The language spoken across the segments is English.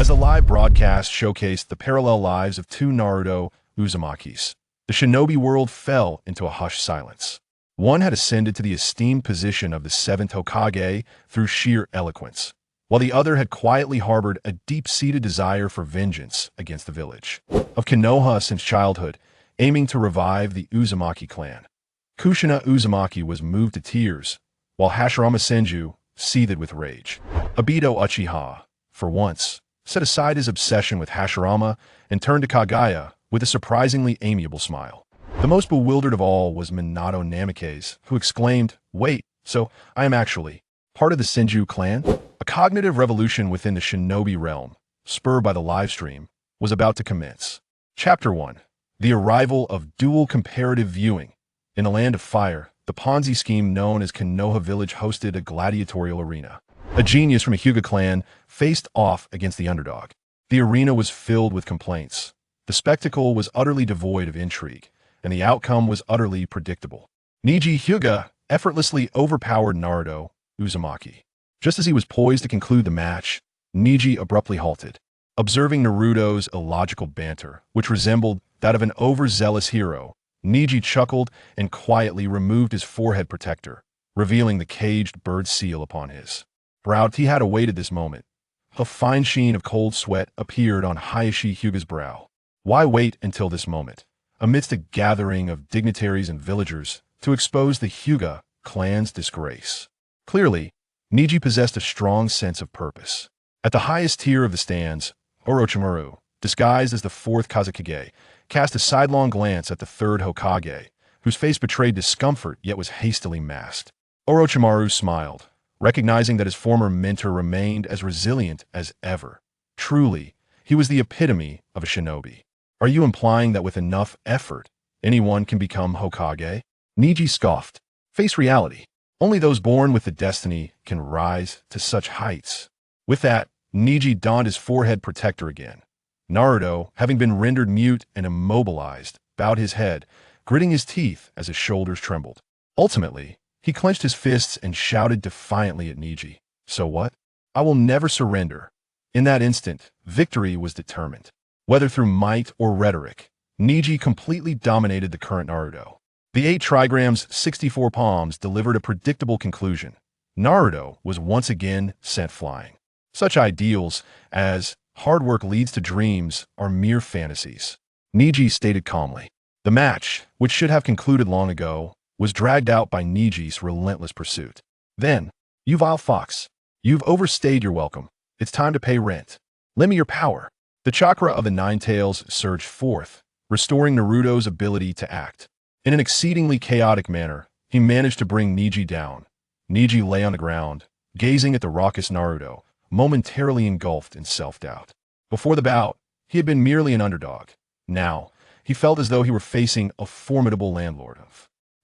As the live broadcast showcased the parallel lives of two Naruto Uzumakis, the shinobi world fell into a hushed silence. One had ascended to the esteemed position of the Seventh Hokage through sheer eloquence, while the other had quietly harbored a deep-seated desire for vengeance against the village of Konoha since childhood, aiming to revive the Uzumaki clan. Kushina Uzumaki was moved to tears, while Hashirama Senju seethed with rage. Obito Uchiha, for once, set aside his obsession with Hashirama and turned to Kagaya with a surprisingly amiable smile. The most bewildered of all was Minato Namikaze, who exclaimed, "Wait, so I am actually part of the Senju clan?" A cognitive revolution within the shinobi realm, spurred by the livestream, was about to commence. Chapter 1. The arrival of dual comparative viewing. In the Land of Fire, the Ponzi scheme known as Konoha Village hosted a gladiatorial arena. A genius from a Hyuga clan faced off against the underdog. The arena was filled with complaints. The spectacle was utterly devoid of intrigue, and the outcome was utterly predictable. Neji Hyuga effortlessly overpowered Naruto Uzumaki. Just as he was poised to conclude the match, Neji abruptly halted. Observing Naruto's illogical banter, which resembled that of an overzealous hero, Neji chuckled and quietly removed his forehead protector, revealing the caged bird seal upon his brow. He had awaited this moment. A fine sheen of cold sweat appeared on Hayashi Hyuga's brow. Why wait until this moment, amidst a gathering of dignitaries and villagers, to expose the Hyuga clan's disgrace? Clearly, Neji possessed a strong sense of purpose. At the highest tier of the stands, Orochimaru, disguised as the fourth Kazekage, cast a sidelong glance at the third Hokage, whose face betrayed discomfort yet was hastily masked. Orochimaru smiled, recognizing that his former mentor remained as resilient as ever. Truly, he was the epitome of a shinobi. Are you implying that with enough effort, anyone can become Hokage? Neji scoffed. Face reality. Only those born with the destiny can rise to such heights. With that, Neji donned his forehead protector again. Naruto, having been rendered mute and immobilized, bowed his head, gritting his teeth as his shoulders trembled. Ultimately, he clenched his fists and shouted defiantly at Neji. "So what? I will never surrender." In that instant, victory was determined. Whether through might or rhetoric, Neji completely dominated the current Naruto. The 8 trigrams, 64 palms delivered a predictable conclusion. Naruto was once again sent flying. Such ideals as hard work leads to dreams are mere fantasies, Neji stated calmly. The match, which should have concluded long ago, was dragged out by Neji's relentless pursuit. Then, "You vile fox, you've overstayed your welcome. It's time to pay rent. Lend me your power." The chakra of the Nine Tails surged forth, restoring Naruto's ability to act. In an exceedingly chaotic manner, he managed to bring Neji down. Neji lay on the ground, gazing at the raucous Naruto, momentarily engulfed in self-doubt. Before the bout, he had been merely an underdog. Now, he felt as though he were facing a formidable landlord.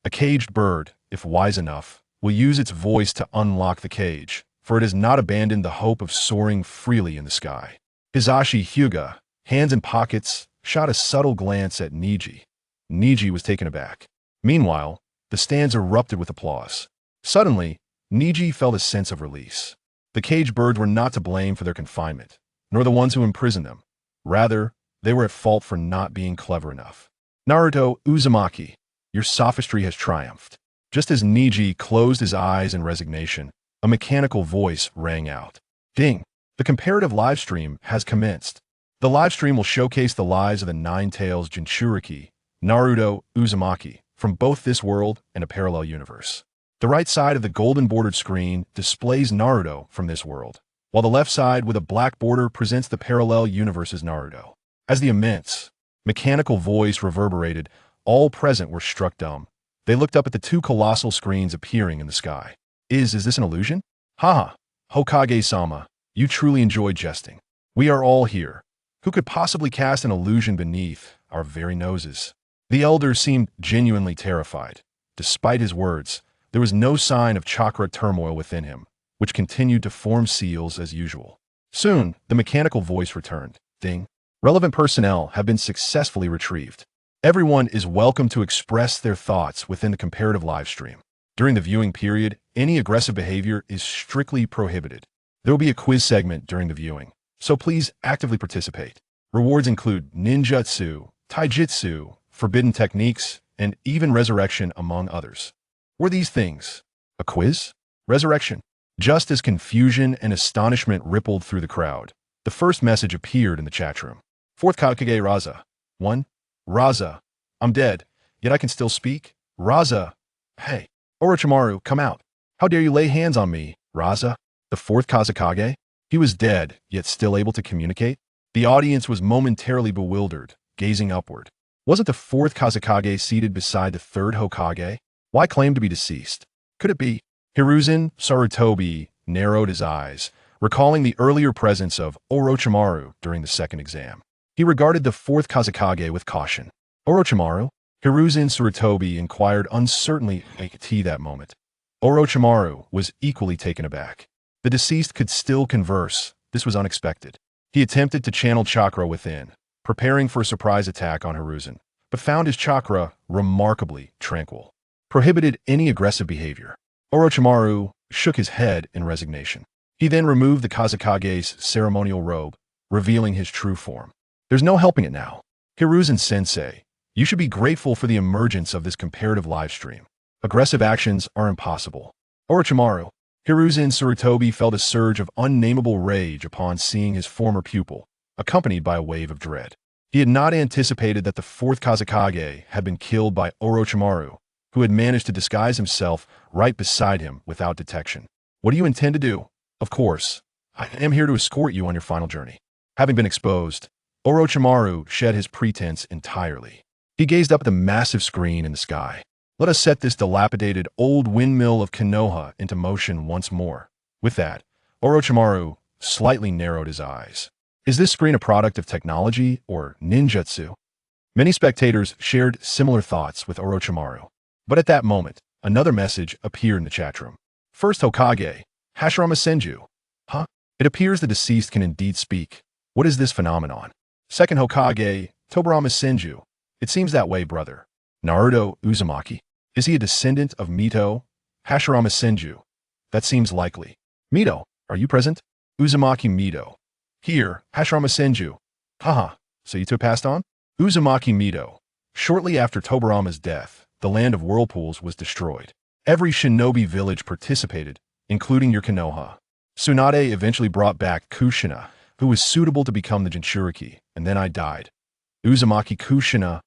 A caged bird, if wise enough, will use its voice to unlock the cage, for it has not abandoned the hope of soaring freely in the sky. Hisashi Hyuga, hands in pockets, shot a subtle glance at Neji. Neji was taken aback. Meanwhile, the stands erupted with applause. Suddenly, Neji felt a sense of release. The caged birds were not to blame for their confinement, nor the ones who imprisoned them. Rather, they were at fault for not being clever enough. Naruto Uzumaki, your sophistry has triumphed. Just as Neji closed his eyes in resignation, a mechanical voice rang out. Ding! The comparative livestream has commenced. The livestream will showcase the lives of the Nine Tails Jinchuriki, Naruto Uzumaki, from both this world and a parallel universe. The right side of the golden-bordered screen displays Naruto from this world, while the left side with a black border presents the parallel universe's Naruto. As the immense, mechanical voice reverberated, all present were struck dumb. They looked up at the 2 colossal screens appearing in the sky. Is this an illusion? Haha, Hokage-sama, you truly enjoy jesting. We are all here. Who could possibly cast an illusion beneath our very noses? The elder seemed genuinely terrified. Despite his words, there was no sign of chakra turmoil within him, which continued to form seals as usual. Soon, the mechanical voice returned. Ding. Relevant personnel have been successfully retrieved. Everyone is welcome to express their thoughts within the comparative livestream. During the viewing period, any aggressive behavior is strictly prohibited. There will be a quiz segment during the viewing, so please actively participate. Rewards include ninjutsu, taijutsu, forbidden techniques, and even resurrection, among others. Were these things a quiz? Resurrection. Just as confusion and astonishment rippled through the crowd, the first message appeared in the chat room. Fourth Hokage Raza. 1. Raza. I'm dead, yet I can still speak? Raza. Hey. Orochimaru, come out. How dare you lay hands on me, Raza? The fourth Kazekage? He was dead, yet still able to communicate? The audience was momentarily bewildered, gazing upward. Wasn't the fourth Kazekage seated beside the third Hokage? Why claim to be deceased? Could it be? Hiruzen Sarutobi narrowed his eyes, recalling the earlier presence of Orochimaru during the second exam. He regarded the fourth Kazekage with caution. Orochimaru? Hiruzen Sarutobi inquired uncertainly at that moment. Orochimaru was equally taken aback. The deceased could still converse. This was unexpected. He attempted to channel chakra within, preparing for a surprise attack on Hiruzen, but found his chakra remarkably tranquil. Prohibited any aggressive behavior. Orochimaru shook his head in resignation. He then removed the Kazekage's ceremonial robe, revealing his true form. There's no helping it now. Hiruzen-sensei, you should be grateful for the emergence of this comparative livestream. Aggressive actions are impossible. Orochimaru. Hiruzen Sarutobi felt a surge of unnameable rage upon seeing his former pupil, accompanied by a wave of dread. He had not anticipated that the fourth Kazekage had been killed by Orochimaru, who had managed to disguise himself right beside him without detection. What do you intend to do? Of course, I am here to escort you on your final journey. Having been exposed, Orochimaru shed his pretense entirely. He gazed up at the massive screen in the sky. Let us set this dilapidated old windmill of Konoha into motion once more. With that, Orochimaru slightly narrowed his eyes. Is this screen a product of technology or ninjutsu? Many spectators shared similar thoughts with Orochimaru. But at that moment, another message appeared in the chat room. First Hokage, Hashirama Senju. Huh? It appears the deceased can indeed speak. What is this phenomenon? Second Hokage, Tobirama Senju. It seems that way, brother. Naruto Uzumaki. Is he a descendant of Mito? Hashirama Senju. That seems likely. Mito, are you present? Uzumaki Mito. Here, Hashirama Senju. Haha, so you two passed on? Uzumaki Mito. Shortly after Tobirama's death, the land of whirlpools was destroyed. Every shinobi village participated, including your Konoha. Tsunade eventually brought back Kushina, who was suitable to become the Jinchuriki, and then I died. Uzumaki Kushina.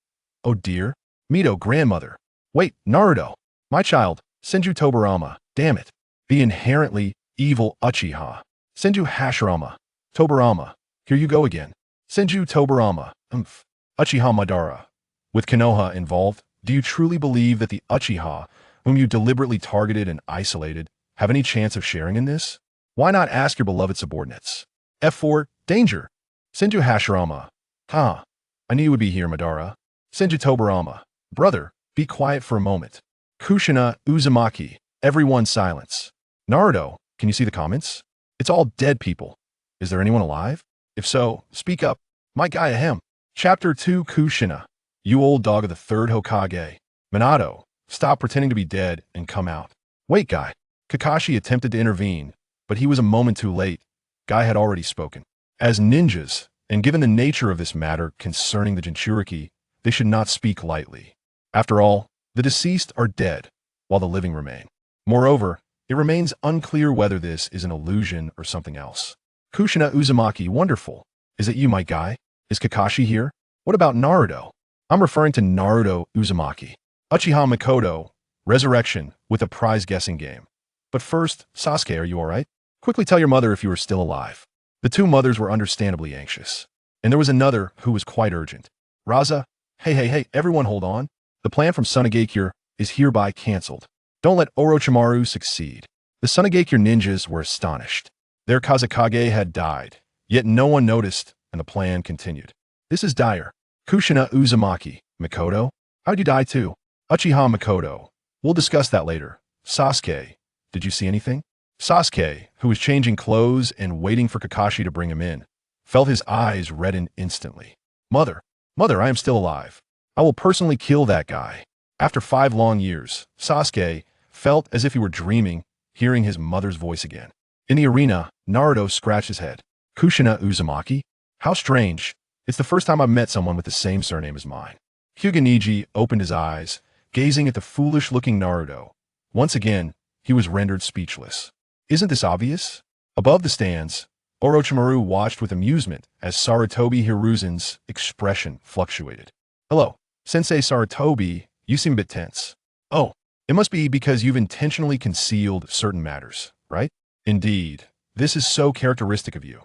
Oh dear. Mito, grandmother. Wait, Naruto. My child, Senju Tobirama. Damn it. The inherently evil Uchiha. Senju Hashirama. Tobirama. Here you go again. Senju Tobirama. Uchiha Madara. With Konoha involved, do you truly believe that the Uchiha, whom you deliberately targeted and isolated, have any chance of sharing in this? Why not ask your beloved subordinates? F4, danger. Senju Hashirama. I knew you would be here, Madara. Senju Tobirama. Brother, be quiet for a moment. Kushina Uzumaki. Everyone silence. Naruto, can you see the comments? It's all dead people. Is there anyone alive? If so, speak up. My guy ahem. Chapter 2 Kushina. You old dog of the third Hokage. Minato, stop pretending to be dead and come out. Wait, Guy. Kakashi attempted to intervene, but he was a moment too late. Guy had already spoken. As ninjas, and given the nature of this matter concerning the Jinchuriki, they should not speak lightly. After all, the deceased are dead, while the living remain. Moreover, it remains unclear whether this is an illusion or something else. Kushina Uzumaki, wonderful. Is it you, my guy? Is Kakashi here? What about Naruto? I'm referring to Naruto Uzumaki. Uchiha Mikoto, resurrection with a prize guessing game. But first, Sasuke, are you alright? Quickly tell your mother if you are still alive. The two mothers were understandably anxious. And there was another who was quite urgent. Raza, hey, everyone hold on. The plan from Sunagakure is hereby cancelled. Don't let Orochimaru succeed. The Sunagakure ninjas were astonished. Their Kazekage had died, yet no one noticed, and the plan continued. This is dire. Kushina Uzumaki. Mikoto? How'd you die too? Uchiha Mikoto. We'll discuss that later. Sasuke. Did you see anything? Sasuke, who was changing clothes and waiting for Kakashi to bring him in, felt his eyes redden instantly. Mother, I am still alive. I will personally kill that guy. After 5 long years, Sasuke felt as if he were dreaming, hearing his mother's voice again. In the arena, Naruto scratched his head. Kushina Uzumaki? How strange. It's the first time I've met someone with the same surname as mine. Hyuga opened his eyes, gazing at the foolish-looking Naruto. Once again, he was rendered speechless. Isn't this obvious? Above the stands, Orochimaru watched with amusement as Sarutobi Hiruzen's expression fluctuated. Hello, Sensei Sarutobi, you seem a bit tense. Oh, it must be because you've intentionally concealed certain matters, right? Indeed, this is so characteristic of you.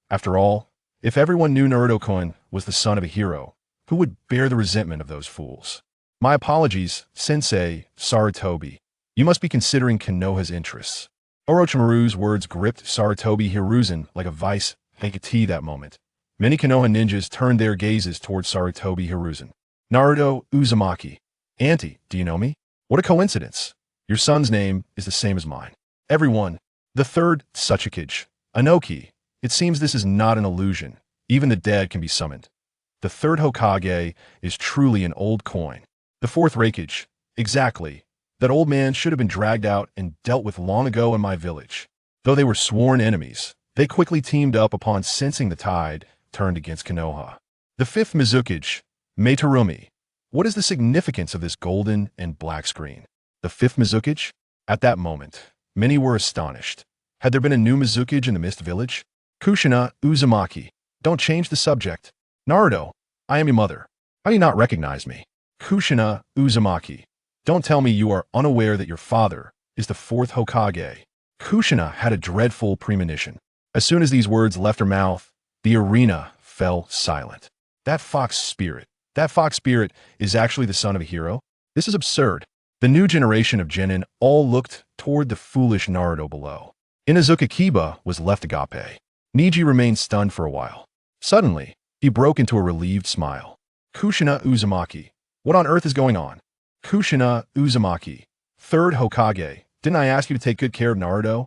After all, if everyone knew Naruto-kun was the son of a hero, who would bear the resentment of those fools? My apologies, Sensei Sarutobi. You must be considering Konoha's interests. Orochimaru's words gripped Sarutobi Hiruzen like a vice. Take a tea that moment. Many Konoha ninjas turned their gazes towards Sarutobi Hiruzen. Naruto Uzumaki. Auntie, do you know me? What a coincidence. Your son's name is the same as mine. Everyone. The third Tsuchikage. Anoki. It seems this is not an illusion. Even the dead can be summoned. The third Hokage is truly an old coin. The fourth Raikage. Exactly. That old man should have been dragged out and dealt with long ago in my village. Though they were sworn enemies, they quickly teamed up upon sensing the tide turned against Konoha. The fifth Mizukage. Meitarumi. What is the significance of this golden and black screen? The fifth Mizukage? At that moment, many were astonished. Had there been a new Mizukage in the Mist Village? Kushina Uzumaki. Don't change the subject. Naruto, I am your mother. How do you not recognize me? Kushina Uzumaki. Don't tell me you are unaware that your father is the fourth Hokage. Kushina had a dreadful premonition. As soon as these words left her mouth, the arena fell silent. That fox spirit is actually the son of a hero? This is absurd. The new generation of genin all looked toward the foolish Naruto below. Inazuka Kiba was left agape. Niji remained stunned for a while. Suddenly, he broke into a relieved smile. Kushina Uzumaki. What on earth is going on? Kushina Uzumaki. Third Hokage. Didn't I ask you to take good care of Naruto?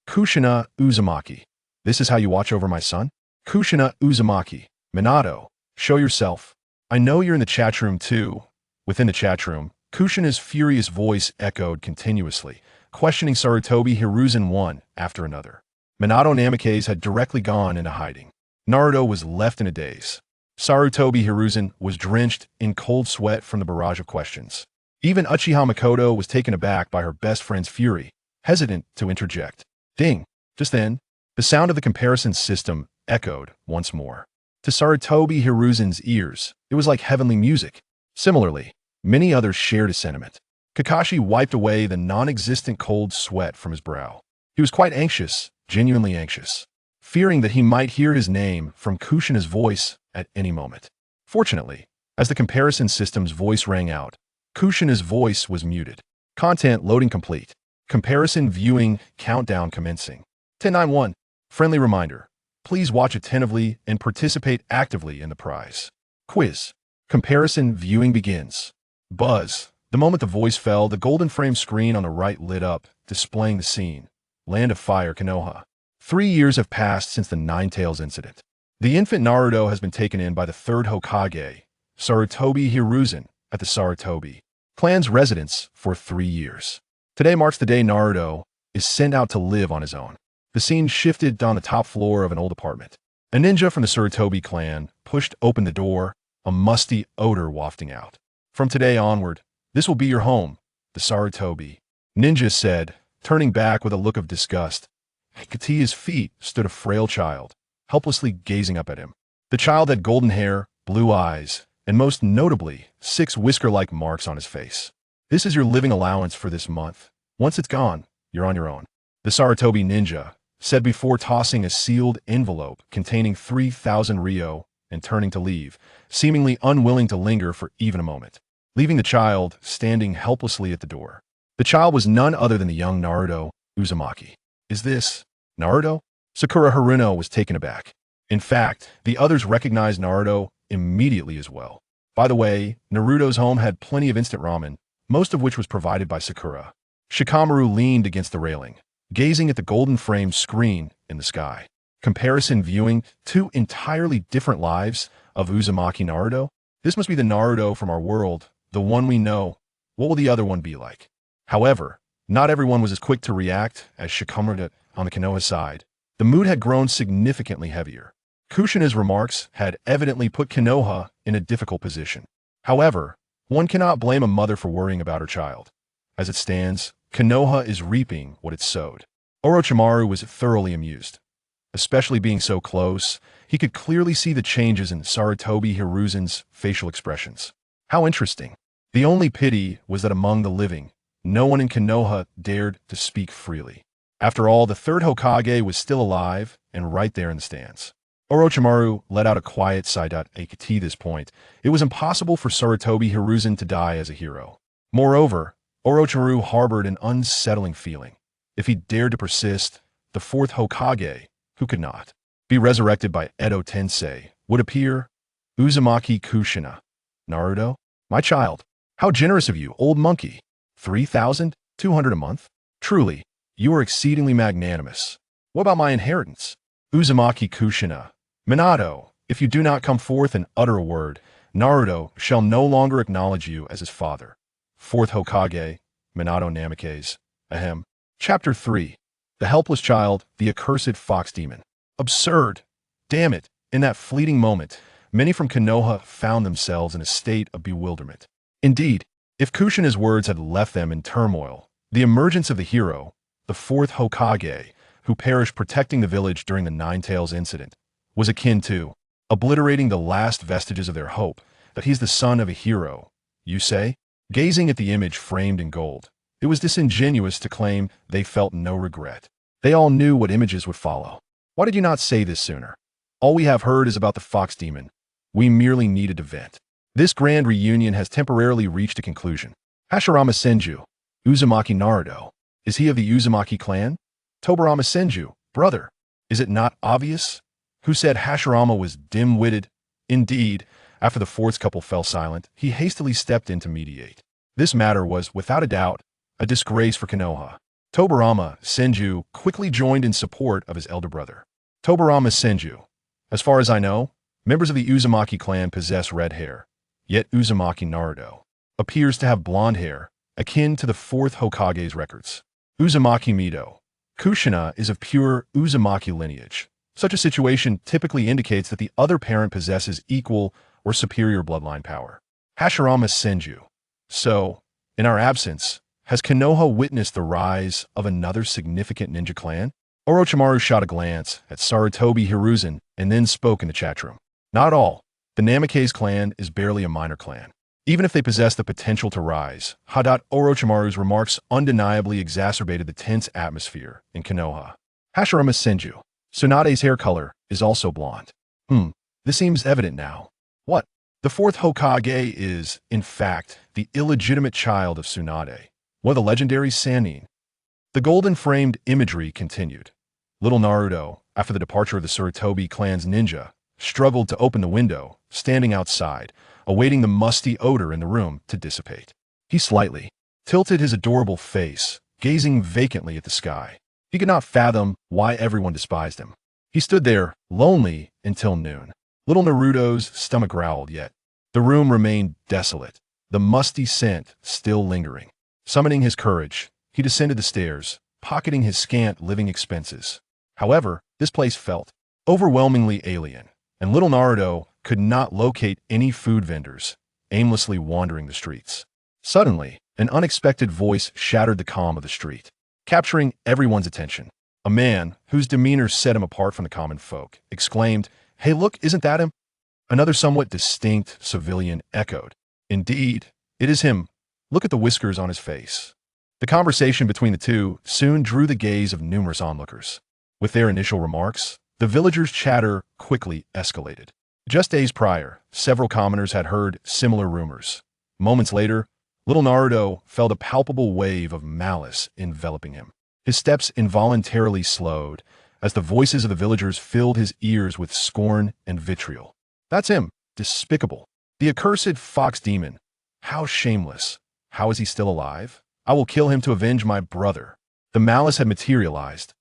Kushina Uzumaki. This is how you watch over my son? Kushina Uzumaki. Minato, show yourself. I know you're in the chat room too. Within the chat room, Kushina's furious voice echoed continuously, questioning Sarutobi Hiruzen one after another. Minato Namikaze had directly gone into hiding. Naruto was left in a daze. Sarutobi Hiruzen was drenched in cold sweat from the barrage of questions. Even Uchiha Makoto was taken aback by her best friend's fury, hesitant to interject. Ding! Just then, the sound of the comparison system echoed once more. To Sarutobi Hiruzen's ears, it was like heavenly music. Similarly, many others shared his sentiment. Kakashi wiped away the non-existent cold sweat from his brow. He was quite anxious, genuinely anxious, fearing that he might hear his name from Kushina's voice at any moment. Fortunately, as the comparison system's voice rang out, Kushina's voice was muted. Content loading complete. Comparison viewing countdown commencing. 1091. Friendly reminder. Please watch attentively and participate actively in the prize. Quiz. Comparison viewing begins. Buzz. The moment the voice fell, the golden frame screen on the right lit up, displaying the scene. Land of Fire, Konoha. 3 years have passed since the Nine Tails incident. The infant Naruto has been taken in by the third Hokage, Sarutobi Hiruzen, at the Sarutobi clan's residence for 3 years. Today marks the day Naruto is sent out to live on his own. The scene shifted on the top floor of an old apartment. A ninja from the Sarutobi clan pushed open the door, a musty odor wafting out. From today onward, this will be your home, the Sarutobi ninja said, turning back with a look of disgust. At Katia's feet stood a frail child, helplessly gazing up at him. The child had golden hair, blue eyes, and most notably, 6 whisker-like marks on his face. This is your living allowance for this month. Once it's gone, you're on your own, the Sarutobi ninja said before tossing a sealed envelope containing 3,000 ryo and turning to leave, seemingly unwilling to linger for even a moment, leaving the child standing helplessly at the door. The child was none other than the young Naruto Uzumaki. Is this Naruto? Sakura Haruno was taken aback. In fact, the others recognized Naruto immediately as well. By the way, Naruto's home had plenty of instant ramen, most of which was provided by Sakura. Shikamaru leaned against the railing, gazing at the golden framed screen in the sky. Comparison viewing 2 entirely different lives of Uzumaki Naruto? This must be the Naruto from our world, the one we know. What will the other one be like? However, not everyone was as quick to react as Shikamaru on the Konoha side. The mood had grown significantly heavier. Kushina's remarks had evidently put Konoha in a difficult position. However, one cannot blame a mother for worrying about her child. As it stands, Konoha is reaping what it sowed. Orochimaru was thoroughly amused. Especially being so close, he could clearly see the changes in Sarutobi Hiruzen's facial expressions. How interesting. The only pity was that among the living, no one in Konoha dared to speak freely. After all, the third Hokage was still alive and right there in the stands. Orochimaru let out a quiet sigh. At this point, it was impossible for Sarutobi Hiruzen to die as a hero. Moreover, Orochimaru harbored an unsettling feeling. If he dared to persist, the fourth Hokage, who could not be resurrected by Edo Tensei, would appear. Uzumaki Kushina. Naruto? My child. How generous of you, old monkey. 3,200 a month? Truly, you are exceedingly magnanimous. What about my inheritance? Uzumaki Kushina. Minato, if you do not come forth and utter a word, Naruto shall no longer acknowledge you as his father. Fourth Hokage, Minato Namikaze. Ahem. Chapter 3. The Helpless Child, the Accursed Fox Demon. Absurd. Damn it. In that fleeting moment, many from Konoha found themselves in a state of bewilderment. Indeed, if Kushina's words had left them in turmoil, the emergence of the hero, the fourth Hokage, who perished protecting the village during the Nine Tails incident, was akin to obliterating the last vestiges of their hope that he's the son of a hero, you say? Gazing at the image framed in gold, it was disingenuous to claim they felt no regret. They all knew what images would follow. Why did you not say this sooner? All we have heard is about the fox demon. We merely needed to vent. This grand reunion has temporarily reached a conclusion. Hashirama Senju, Uzumaki Naruto. Is he of the Uzumaki clan? Tobirama Senju, brother. Is it not obvious? Who said Hashirama was dim-witted? Indeed, after the fourth couple fell silent, he hastily stepped in to mediate. This matter was, without a doubt, a disgrace for Konoha. Tobirama Senju quickly joined in support of his elder brother. Tobirama Senju. As far as I know, members of the Uzumaki clan possess red hair, yet Uzumaki Naruto appears to have blonde hair, akin to the fourth Hokage's records. Uzumaki Mito. Kushina is of pure Uzumaki lineage. Such a situation typically indicates that the other parent possesses equal or superior bloodline power. Hashirama Senju. So, in our absence, has Konoha witnessed the rise of another significant ninja clan? Orochimaru shot a glance at Sarutobi Hiruzen and then spoke in the chat room. Not all. The Namikaze clan is barely a minor clan. Even if they possess the potential to rise, Orochimaru's remarks undeniably exacerbated the tense atmosphere in Konoha. Hashirama Senju. Tsunade's hair color is also blonde. This seems evident now. What? The fourth Hokage is, in fact, the illegitimate child of Tsunade, one of the legendary Sannin. The golden-framed imagery continued. Little Naruto, after the departure of the Sarutobi clan's ninja, struggled to open the window, standing outside, awaiting the musty odor in the room to dissipate. He slightly tilted his adorable face, gazing vacantly at the sky. He could not fathom why everyone despised him. He stood there, lonely, until noon. Little Naruto's stomach growled, yet the room remained desolate, the musty scent still lingering. Summoning his courage, he descended the stairs, pocketing his scant living expenses. However, this place felt overwhelmingly alien, and little Naruto could not locate any food vendors, aimlessly wandering the streets. Suddenly, an unexpected voice shattered the calm of the street, capturing everyone's attention. A man, whose demeanor set him apart from the common folk, exclaimed, "Hey look, isn't that him?" Another somewhat distinct civilian echoed, "Indeed, it is him. Look at the whiskers on his face." The conversation between the two soon drew the gaze of numerous onlookers. With their initial remarks, the villagers' chatter quickly escalated. Just days prior, several commoners had heard similar rumors. Moments later, little Naruto felt a palpable wave of malice enveloping him. His steps involuntarily slowed as the voices of the villagers filled his ears with scorn and vitriol. That's him, despicable. The accursed fox demon. How shameless. How is he still alive? I will kill him to avenge my brother. The malice had materialized.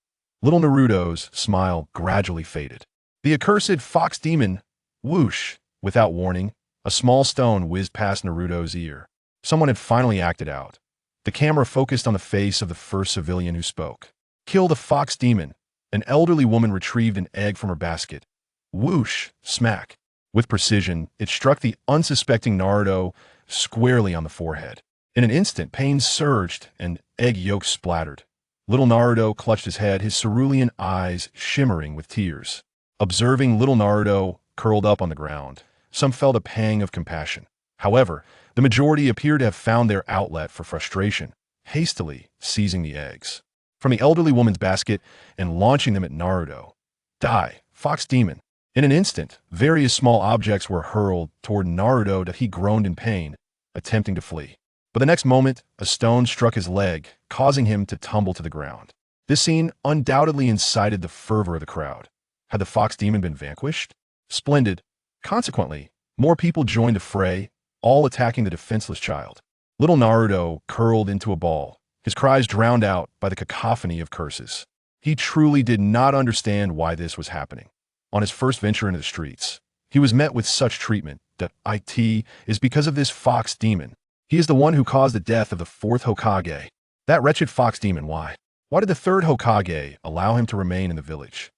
Little Naruto's smile gradually faded. The accursed fox demon. Whoosh. Without warning, a small stone whizzed past Naruto's ear. Someone had finally acted out. The camera focused on the face of the first civilian who spoke. Kill the fox demon. An elderly woman retrieved an egg from her basket. Whoosh! Smack! With precision, it struck the unsuspecting Naruto squarely on the forehead. In an instant, pain surged and egg yolk splattered. Little Naruto clutched his head, his cerulean eyes shimmering with tears. Observing little Naruto curled up on the ground, some felt a pang of compassion. However, the majority appeared to have found their outlet for frustration, hastily seizing the eggs from the elderly woman's basket and launching them at Naruto. Die, fox demon! In an instant, various small objects were hurled toward Naruto that he groaned in pain, attempting to flee. But the next moment, a stone struck his leg, causing him to tumble to the ground. This scene undoubtedly incited the fervor of the crowd. Had the fox demon been vanquished? Splendid. Consequently, more people joined the fray, all attacking the defenseless child. Little Naruto curled into a ball, his cries drowned out by the cacophony of curses. He truly did not understand why this was happening. On his first venture into the streets, he was met with such treatment that it is because of this fox demon. He is the one who caused the death of the fourth Hokage. That wretched fox demon, why? Why did the third Hokage allow him to remain in the village?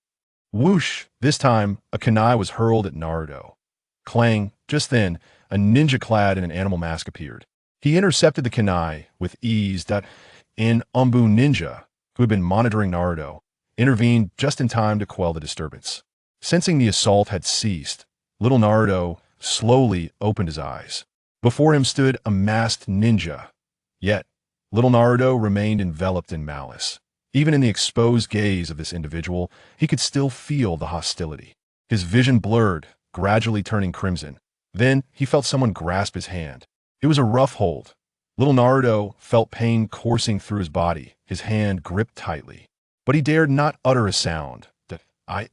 Whoosh! This time, a kunai was hurled at Naruto. Clang! Just then, a ninja clad in an animal mask appeared. He intercepted the kunai with ease that Umbu Ninja, who had been monitoring Naruto, intervened just in time to quell the disturbance. Sensing the assault had ceased, little Naruto slowly opened his eyes. Before him stood a masked ninja. Yet, little Naruto remained enveloped in malice. Even in the exposed gaze of this individual, he could still feel the hostility. His vision blurred, gradually turning crimson. Then, he felt someone grasp his hand. It was a rough hold. Little Naruto felt pain coursing through his body, his hand gripped tightly. But he dared not utter a sound.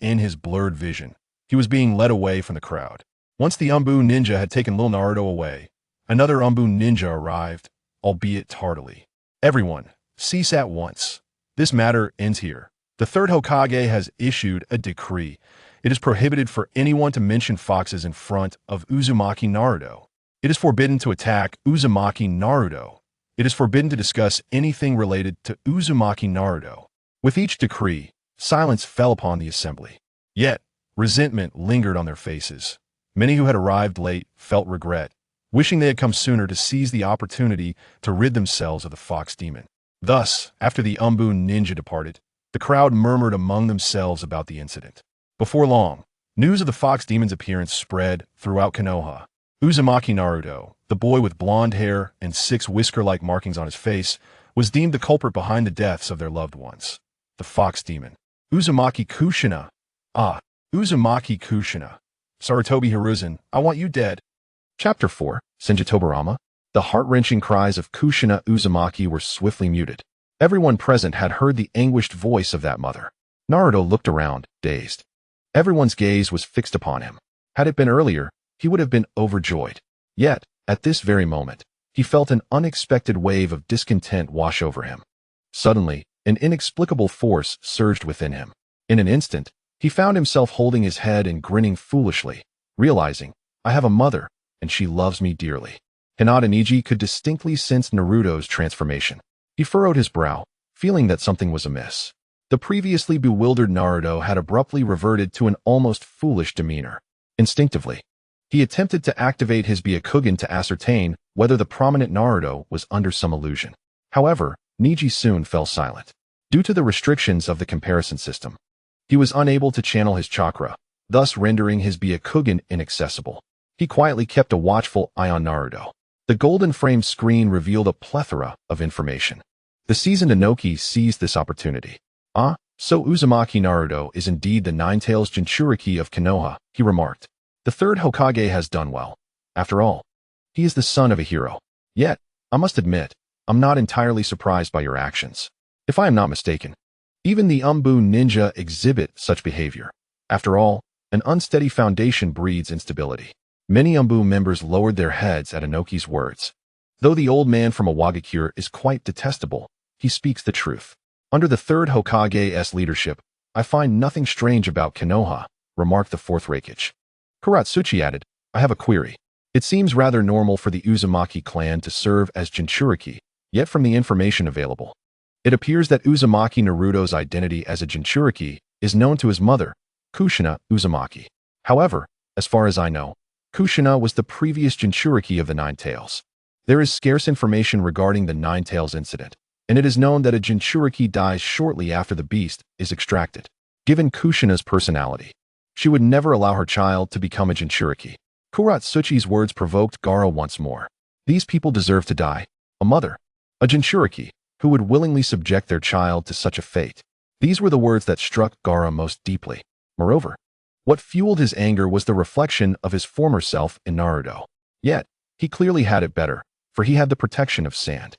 In his blurred vision, he was being led away from the crowd. Once the Umbu Ninja had taken little Naruto away, another Umbu Ninja arrived, albeit tardily. Everyone, cease at once. This matter ends here. The third Hokage has issued a decree. It is prohibited for anyone to mention foxes in front of Uzumaki Naruto. It is forbidden to attack Uzumaki Naruto. It is forbidden to discuss anything related to Uzumaki Naruto. With each decree, silence fell upon the assembly. Yet, resentment lingered on their faces. Many who had arrived late felt regret, wishing they had come sooner to seize the opportunity to rid themselves of the fox demon. Thus, after the Umbu Ninja departed, the crowd murmured among themselves about the incident. Before long, news of the fox demon's appearance spread throughout Konoha. Uzumaki Naruto, the boy with blonde hair and 6 whisker-like markings on his face, was deemed the culprit behind the deaths of their loved ones. The fox demon. Uzumaki Kushina. Ah, Uzumaki Kushina. Sarutobi Hiruzen, I want you dead. Chapter 4, Senju Tobirama. The heart-wrenching cries of Kushina Uzumaki were swiftly muted. Everyone present had heard the anguished voice of that mother. Naruto looked around, dazed. Everyone's gaze was fixed upon him. Had it been earlier, he would have been overjoyed. Yet, at this very moment, he felt an unexpected wave of discontent wash over him. Suddenly, an inexplicable force surged within him. In an instant, he found himself holding his head and grinning foolishly, realizing, I have a mother, and she loves me dearly. Hinata Niji could distinctly sense Naruto's transformation. He furrowed his brow, feeling that something was amiss. The previously bewildered Naruto had abruptly reverted to an almost foolish demeanor. Instinctively, he attempted to activate his Byakugan to ascertain whether the prominent Naruto was under some illusion. However, Niji soon fell silent. Due to the restrictions of the comparison system, he was unable to channel his chakra, thus rendering his Byakugan inaccessible. He quietly kept a watchful eye on Naruto. The golden-framed screen revealed a plethora of information. The seasoned Inoki seized this opportunity. Ah, so Uzumaki Naruto is indeed the Nine-Tails Jinchuriki of Konoha, he remarked. The third Hokage has done well. After all, he is the son of a hero. Yet, I must admit, I'm not entirely surprised by your actions. If I am not mistaken, even the Umbu Ninja exhibit such behavior. After all, an unsteady foundation breeds instability. Many Umbu members lowered their heads at Inoki's words. Though the old man from Awagakure is quite detestable, he speaks the truth. Under the third Hokage's leadership, I find nothing strange about Konoha, remarked the fourth Raikage. Kuratsuchi added, I have a query. It seems rather normal for the Uzumaki clan to serve as Jinchuriki, yet from the information available, it appears that Uzumaki Naruto's identity as a Jinchuriki is known to his mother, Kushina Uzumaki. However, as far as I know, Kushina was the previous Jinchuriki of the Nine Tails. There is scarce information regarding the Nine Tails incident, and it is known that a Jinchuriki dies shortly after the beast is extracted. Given Kushina's personality, she would never allow her child to become a Jinchuriki. Kuratsuchi's words provoked Gaara once more. These people deserve to die. A mother, a Jinchuriki, who would willingly subject their child to such a fate. These were the words that struck Gaara most deeply. Moreover, what fueled his anger was the reflection of his former self in Naruto. Yet, he clearly had it better, for he had the protection of sand.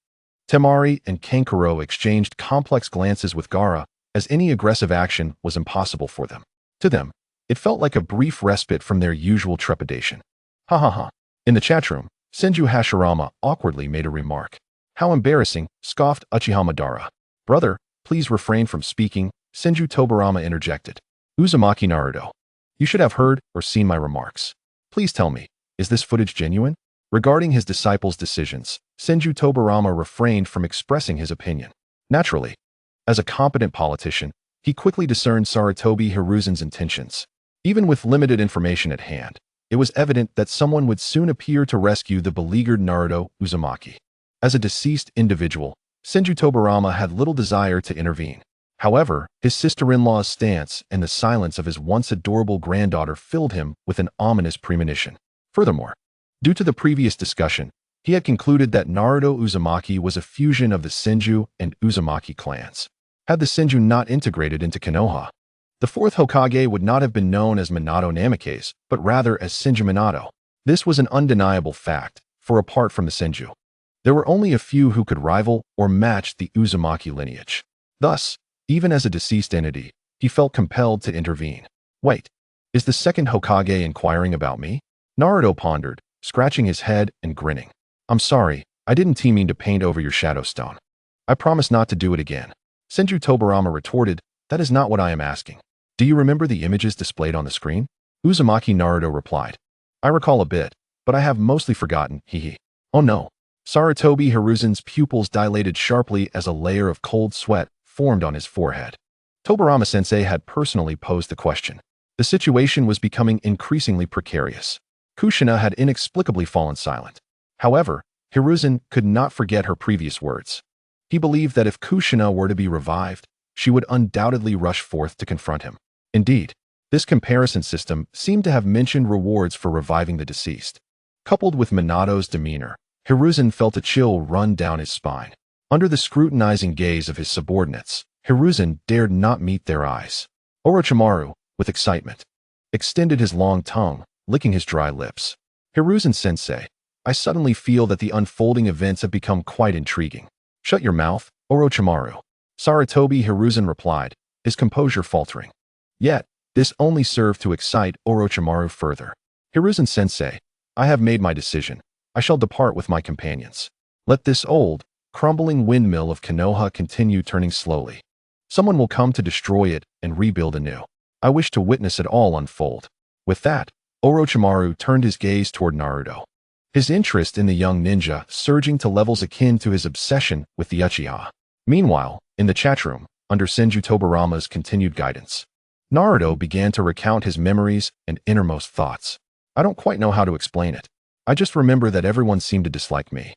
Temari and Kankuro exchanged complex glances with Gaara, as any aggressive action was impossible for them. To them, it felt like a brief respite from their usual trepidation. Ha ha ha. In the chat room, Senju Hashirama awkwardly made a remark. How embarrassing, scoffed Uchiha Madara. Brother, please refrain from speaking, Senju Tobirama interjected. Uzumaki Naruto. You should have heard or seen my remarks. Please tell me, is this footage genuine? Regarding his disciples' decisions, Senju Tobirama refrained from expressing his opinion. Naturally, as a competent politician, he quickly discerned Sarutobi Hiruzen's intentions. Even with limited information at hand, it was evident that someone would soon appear to rescue the beleaguered Naruto Uzumaki. As a deceased individual, Senju Tobirama had little desire to intervene. However, his sister-in-law's stance and the silence of his once adorable granddaughter filled him with an ominous premonition. Furthermore, due to the previous discussion, he had concluded that Naruto Uzumaki was a fusion of the Senju and Uzumaki clans. Had the Senju not integrated into Konoha, the fourth Hokage would not have been known as Minato Namikaze, but rather as Senju Minato. This was an undeniable fact, for apart from the Senju, there were only a few who could rival or match the Uzumaki lineage. Thus, even as a deceased entity, he felt compelled to intervene. Wait, is the second Hokage inquiring about me? Naruto pondered, scratching his head and grinning. I'm sorry, I didn't mean to paint over your shadow stone. I promise not to do it again. Senju Tobirama retorted, that is not what I am asking. Do you remember the images displayed on the screen? Uzumaki Naruto replied. I recall a bit, but I have mostly forgotten, hehe. Oh no. Sarutobi Hiruzen's pupils dilated sharply as a layer of cold sweat formed on his forehead. Tobirama-sensei had personally posed the question. The situation was becoming increasingly precarious. Kushina had inexplicably fallen silent. However, Hiruzen could not forget her previous words. He believed that if Kushina were to be revived, she would undoubtedly rush forth to confront him. Indeed, this comparison system seemed to have mentioned rewards for reviving the deceased. Coupled with Minato's demeanor, Hiruzen felt a chill run down his spine. Under the scrutinizing gaze of his subordinates, Hiruzen dared not meet their eyes. Orochimaru, with excitement, extended his long tongue, licking his dry lips. Hiruzen-sensei, I suddenly feel that the unfolding events have become quite intriguing. Shut your mouth, Orochimaru. Sarutobi Hiruzen replied, his composure faltering. Yet, this only served to excite Orochimaru further. Hiruzen-sensei, I have made my decision. I shall depart with my companions. Let this old, crumbling windmill of Konoha continue turning slowly. Someone will come to destroy it and rebuild anew. I wish to witness it all unfold. With that, Orochimaru turned his gaze toward Naruto. His interest in the young ninja surging to levels akin to his obsession with the Uchiha. Meanwhile, in the chat room, under Senju Tobirama's continued guidance, Naruto began to recount his memories and innermost thoughts. I don't quite know how to explain it. I just remember that everyone seemed to dislike me,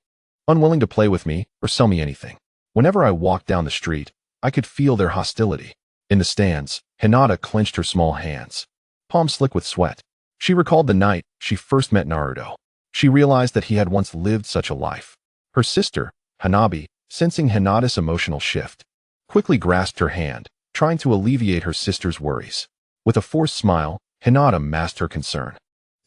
unwilling to play with me or sell me anything. Whenever I walked down the street, I could feel their hostility. In the stands, Hinata clenched her small hands, palms slick with sweat. She recalled the night she first met Naruto. She realized that he had once lived such a life. Her sister, Hanabi, sensing Hinata's emotional shift, quickly grasped her hand, trying to alleviate her sister's worries. With a forced smile, Hinata masked her concern.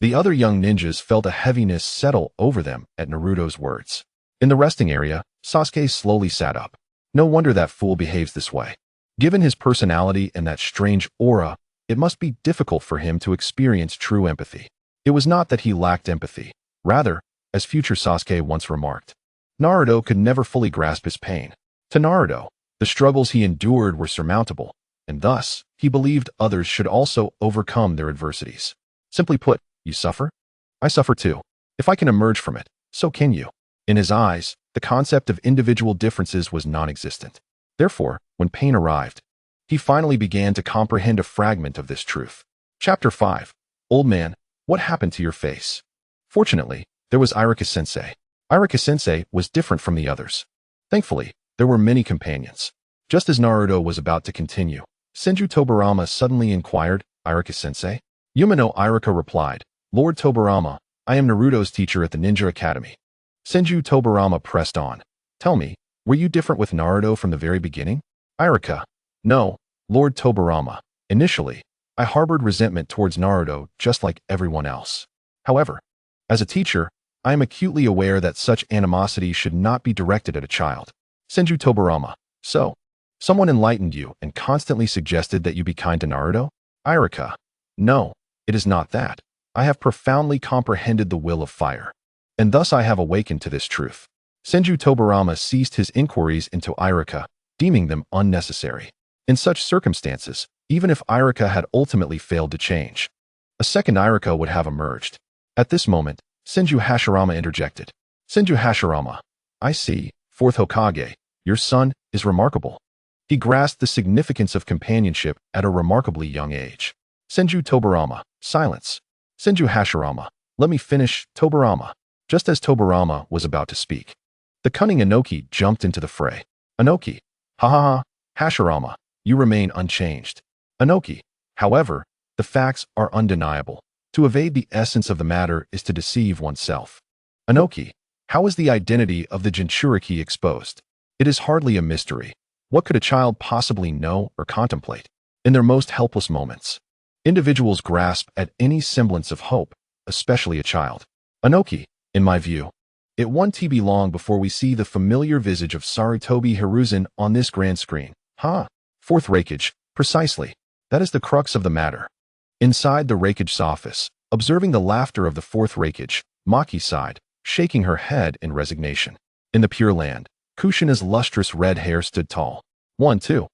The other young ninjas felt a heaviness settle over them at Naruto's words. In the resting area, Sasuke slowly sat up. No wonder that fool behaves this way. Given his personality and that strange aura, it must be difficult for him to experience true empathy. It was not that he lacked empathy. Rather, as future Sasuke once remarked, Naruto could never fully grasp his pain. To Naruto, the struggles he endured were surmountable, and thus, he believed others should also overcome their adversities. Simply put, you suffer? I suffer too. If I can emerge from it, so can you. In his eyes, the concept of individual differences was non-existent. Therefore, when pain arrived, He finally began to comprehend a fragment of this truth. Chapter 5. Old man, what happened to your face? Fortunately, there was Iruka-sensei. Iruka-sensei was different from the others. Thankfully, there were many companions. Just as Naruto was about to continue, Senju Tobirama suddenly inquired, Iruka-sensei? Yumino Iruka replied, Lord Tobirama, I am Naruto's teacher at the Ninja Academy. Senju Tobirama pressed on. Tell me, were you different with Naruto from the very beginning? Iruka. No, Lord Tobirama. Initially, I harbored resentment towards Naruto just like everyone else. However, as a teacher, I am acutely aware that such animosity should not be directed at a child. Senju Tobirama. So, someone enlightened you and constantly suggested that you be kind to Naruto? Iruka. No, it is not that. I have profoundly comprehended the will of fire, and thus I have awakened to this truth. Senju Tobirama ceased his inquiries into Iruka, deeming them unnecessary. In such circumstances, even if Iruka had ultimately failed to change, a second Iruka would have emerged. At this moment, Senju Hashirama interjected. Senju Hashirama, I see, Fourth Hokage, your son is remarkable. He grasped the significance of companionship at a remarkably young age. Senju Tobirama, silence. Senju Hashirama, let me finish, Tobirama. Just as Tobirama was about to speak, the cunning Inoki jumped into the fray. Inoki, ha ha ha, Hashirama, you remain unchanged. Inoki, however, the facts are undeniable. To evade the essence of the matter is to deceive oneself. Inoki, how is the identity of the Jinchuriki exposed? It is hardly a mystery. What could a child possibly know or contemplate? In their most helpless moments, individuals grasp at any semblance of hope, especially a child. Inoki, in my view, it won't be long before we see the familiar visage of Sarutobi Hiruzen on this grand screen. Fourth Raikage, precisely. That is the crux of the matter. Inside the Raikage's office, observing the laughter of the fourth Raikage, Maki sighed, shaking her head in resignation. In the Pure Land, Kushina's lustrous red hair stood tall. 1, 2,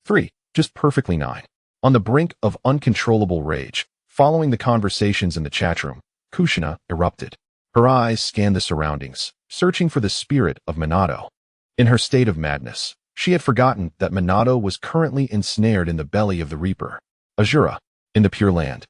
3, just perfectly 9. On the brink of uncontrollable rage, following the conversations in the chat room, Kushina erupted. Her eyes scanned the surroundings, searching for the spirit of Minato. In her state of madness, she had forgotten that Minato was currently ensnared in the belly of the Reaper. Azura, in the Pure Land.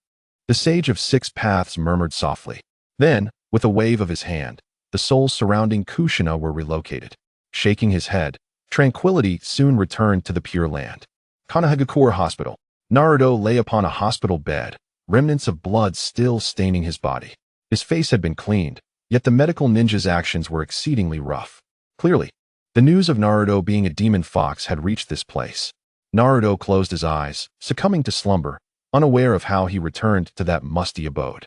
The Sage of Six Paths murmured softly. Then, with a wave of his hand, the souls surrounding Kushina were relocated. Shaking his head, tranquility soon returned to the Pure Land. Konoha Hospital. Naruto lay upon a hospital bed, remnants of blood still staining his body. His face had been cleaned, yet the medical ninja's actions were exceedingly rough. Clearly, the news of Naruto being a demon fox had reached this place. Naruto closed his eyes, succumbing to slumber, unaware of how he returned to that musty abode.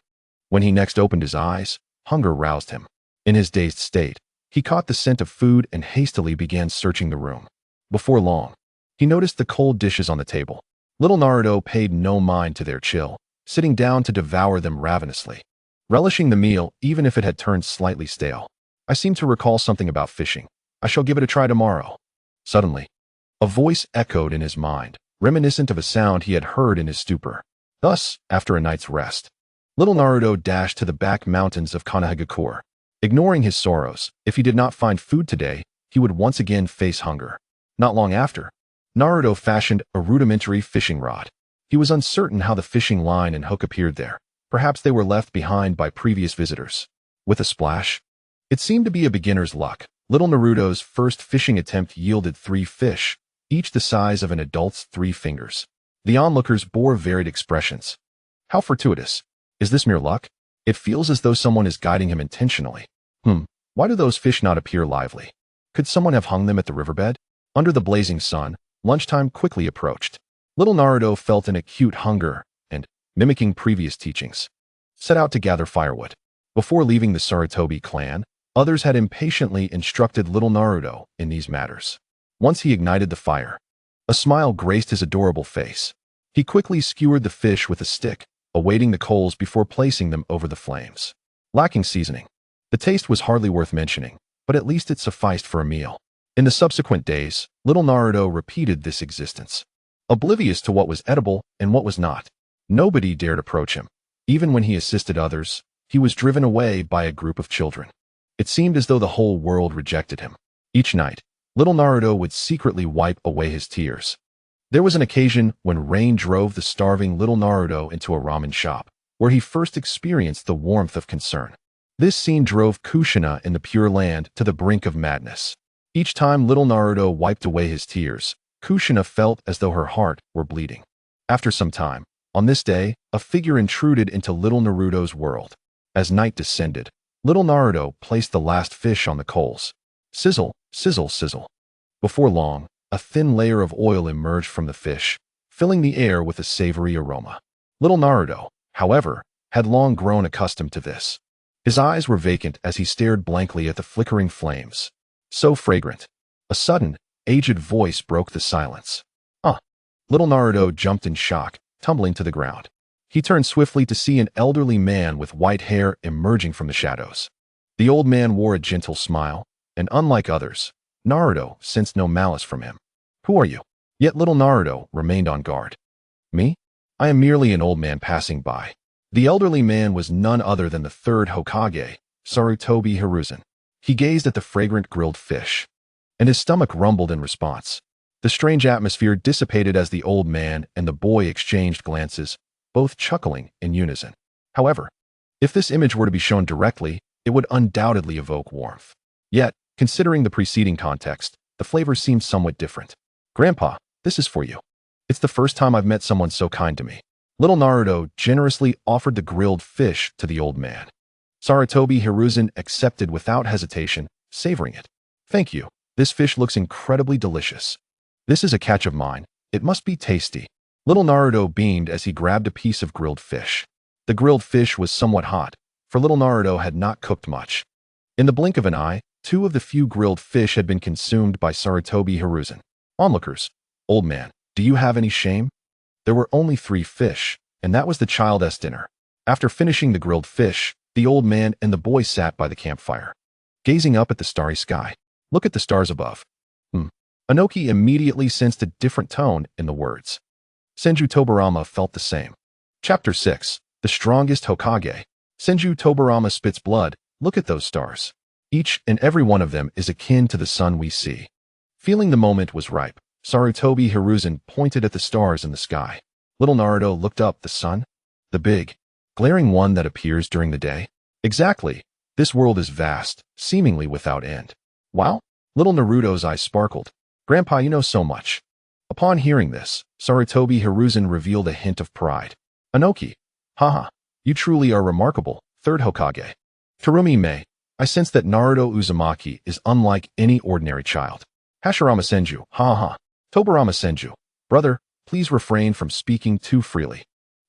When he next opened his eyes, hunger roused him. In his dazed state, he caught the scent of food and hastily began searching the room. Before long, he noticed the cold dishes on the table. Little Naruto paid no mind to their chill, sitting down to devour them ravenously, relishing the meal even if it had turned slightly stale. I seem to recall something about fishing. I shall give it a try tomorrow. Suddenly, a voice echoed in his mind, reminiscent of a sound he had heard in his stupor. Thus, after a night's rest, little Naruto dashed to the back mountains of Konoha. Ignoring his sorrows, if he did not find food today, he would once again face hunger. Not long after, Naruto fashioned a rudimentary fishing rod. He was uncertain how the fishing line and hook appeared there. Perhaps they were left behind by previous visitors. With a splash, it seemed to be a beginner's luck. Little Naruto's first fishing attempt yielded 3 fish, each the size of an adult's 3 fingers. The onlookers bore varied expressions. How fortuitous. Is this mere luck? It feels as though someone is guiding him intentionally. Why do those fish not appear lively? Could someone have hung them at the riverbed? Under the blazing sun, lunchtime quickly approached. Little Naruto felt an acute hunger and, mimicking previous teachings, set out to gather firewood. Before leaving the Sarutobi clan, others had impatiently instructed little Naruto in these matters. Once he ignited the fire, a smile graced his adorable face. He quickly skewered the fish with a stick, awaiting the coals before placing them over the flames. Lacking seasoning, the taste was hardly worth mentioning, but at least it sufficed for a meal. In the subsequent days, little Naruto repeated this existence, oblivious to what was edible and what was not. Nobody dared approach him. Even when he assisted others, he was driven away by a group of children. It seemed as though the whole world rejected him. Each night, little Naruto would secretly wipe away his tears. There was an occasion when rain drove the starving little Naruto into a ramen shop, where he first experienced the warmth of concern. This scene drove Kushina in the Pure Land to the brink of madness. Each time little Naruto wiped away his tears, Kushina felt as though her heart were bleeding. After some time, on this day, a figure intruded into little Naruto's world. As night descended, little Naruto placed the last fish on the coals. Sizzle, sizzle, sizzle. Before long, a thin layer of oil emerged from the fish, filling the air with a savory aroma. Little Naruto, however, had long grown accustomed to this. His eyes were vacant as he stared blankly at the flickering flames. So fragrant. A sudden, aged voice broke the silence. Little Naruto jumped in shock, tumbling to the ground. He turned swiftly to see an elderly man with white hair emerging from the shadows. The old man wore a gentle smile, and unlike others, Naruto sensed no malice from him. Who are you? Yet little Naruto remained on guard. Me? I am merely an old man passing by. The elderly man was none other than the third Hokage, Sarutobi Hiruzen. He gazed at the fragrant grilled fish, and his stomach rumbled in response. The strange atmosphere dissipated as the old man and the boy exchanged glances, both chuckling in unison. However, if this image were to be shown directly, it would undoubtedly evoke warmth. Yet, considering the preceding context, the flavor seemed somewhat different. Grandpa, this is for you. It's the first time I've met someone so kind to me. Little Naruto generously offered the grilled fish to the old man. Sarutobi Hiruzen accepted without hesitation, savoring it. Thank you. This fish looks incredibly delicious. This is a catch of mine. It must be tasty. Little Naruto beamed as he grabbed a piece of grilled fish. The grilled fish was somewhat hot, for little Naruto had not cooked much. In the blink of an eye, 2 of the few grilled fish had been consumed by Sarutobi Hiruzen. Onlookers, old man, do you have any shame? There were only 3 fish, and that was the child's dinner. After finishing the grilled fish, the old man and the boy sat by the campfire, gazing up at the starry sky. Look at the stars above. Inoki immediately sensed a different tone in the words. Senju Tobirama felt the same. Chapter 6. The Strongest Hokage. Senju Tobirama spits blood. Look at those stars. Each and every one of them is akin to the sun we see. Feeling the moment was ripe, Sarutobi Hiruzen pointed at the stars in the sky. Little Naruto looked up. The sun? The big, glaring one that appears during the day? Exactly. This world is vast, seemingly without end. Wow! Little Naruto's eyes sparkled. Grandpa, you know so much. Upon hearing this, Sarutobi Hiruzen revealed a hint of pride. Inoki, haha, you truly are remarkable, third Hokage. Terumi Mei, I sense that Naruto Uzumaki is unlike any ordinary child. Hashirama Senju, haha. Tobirama Senju, brother, please refrain from speaking too freely.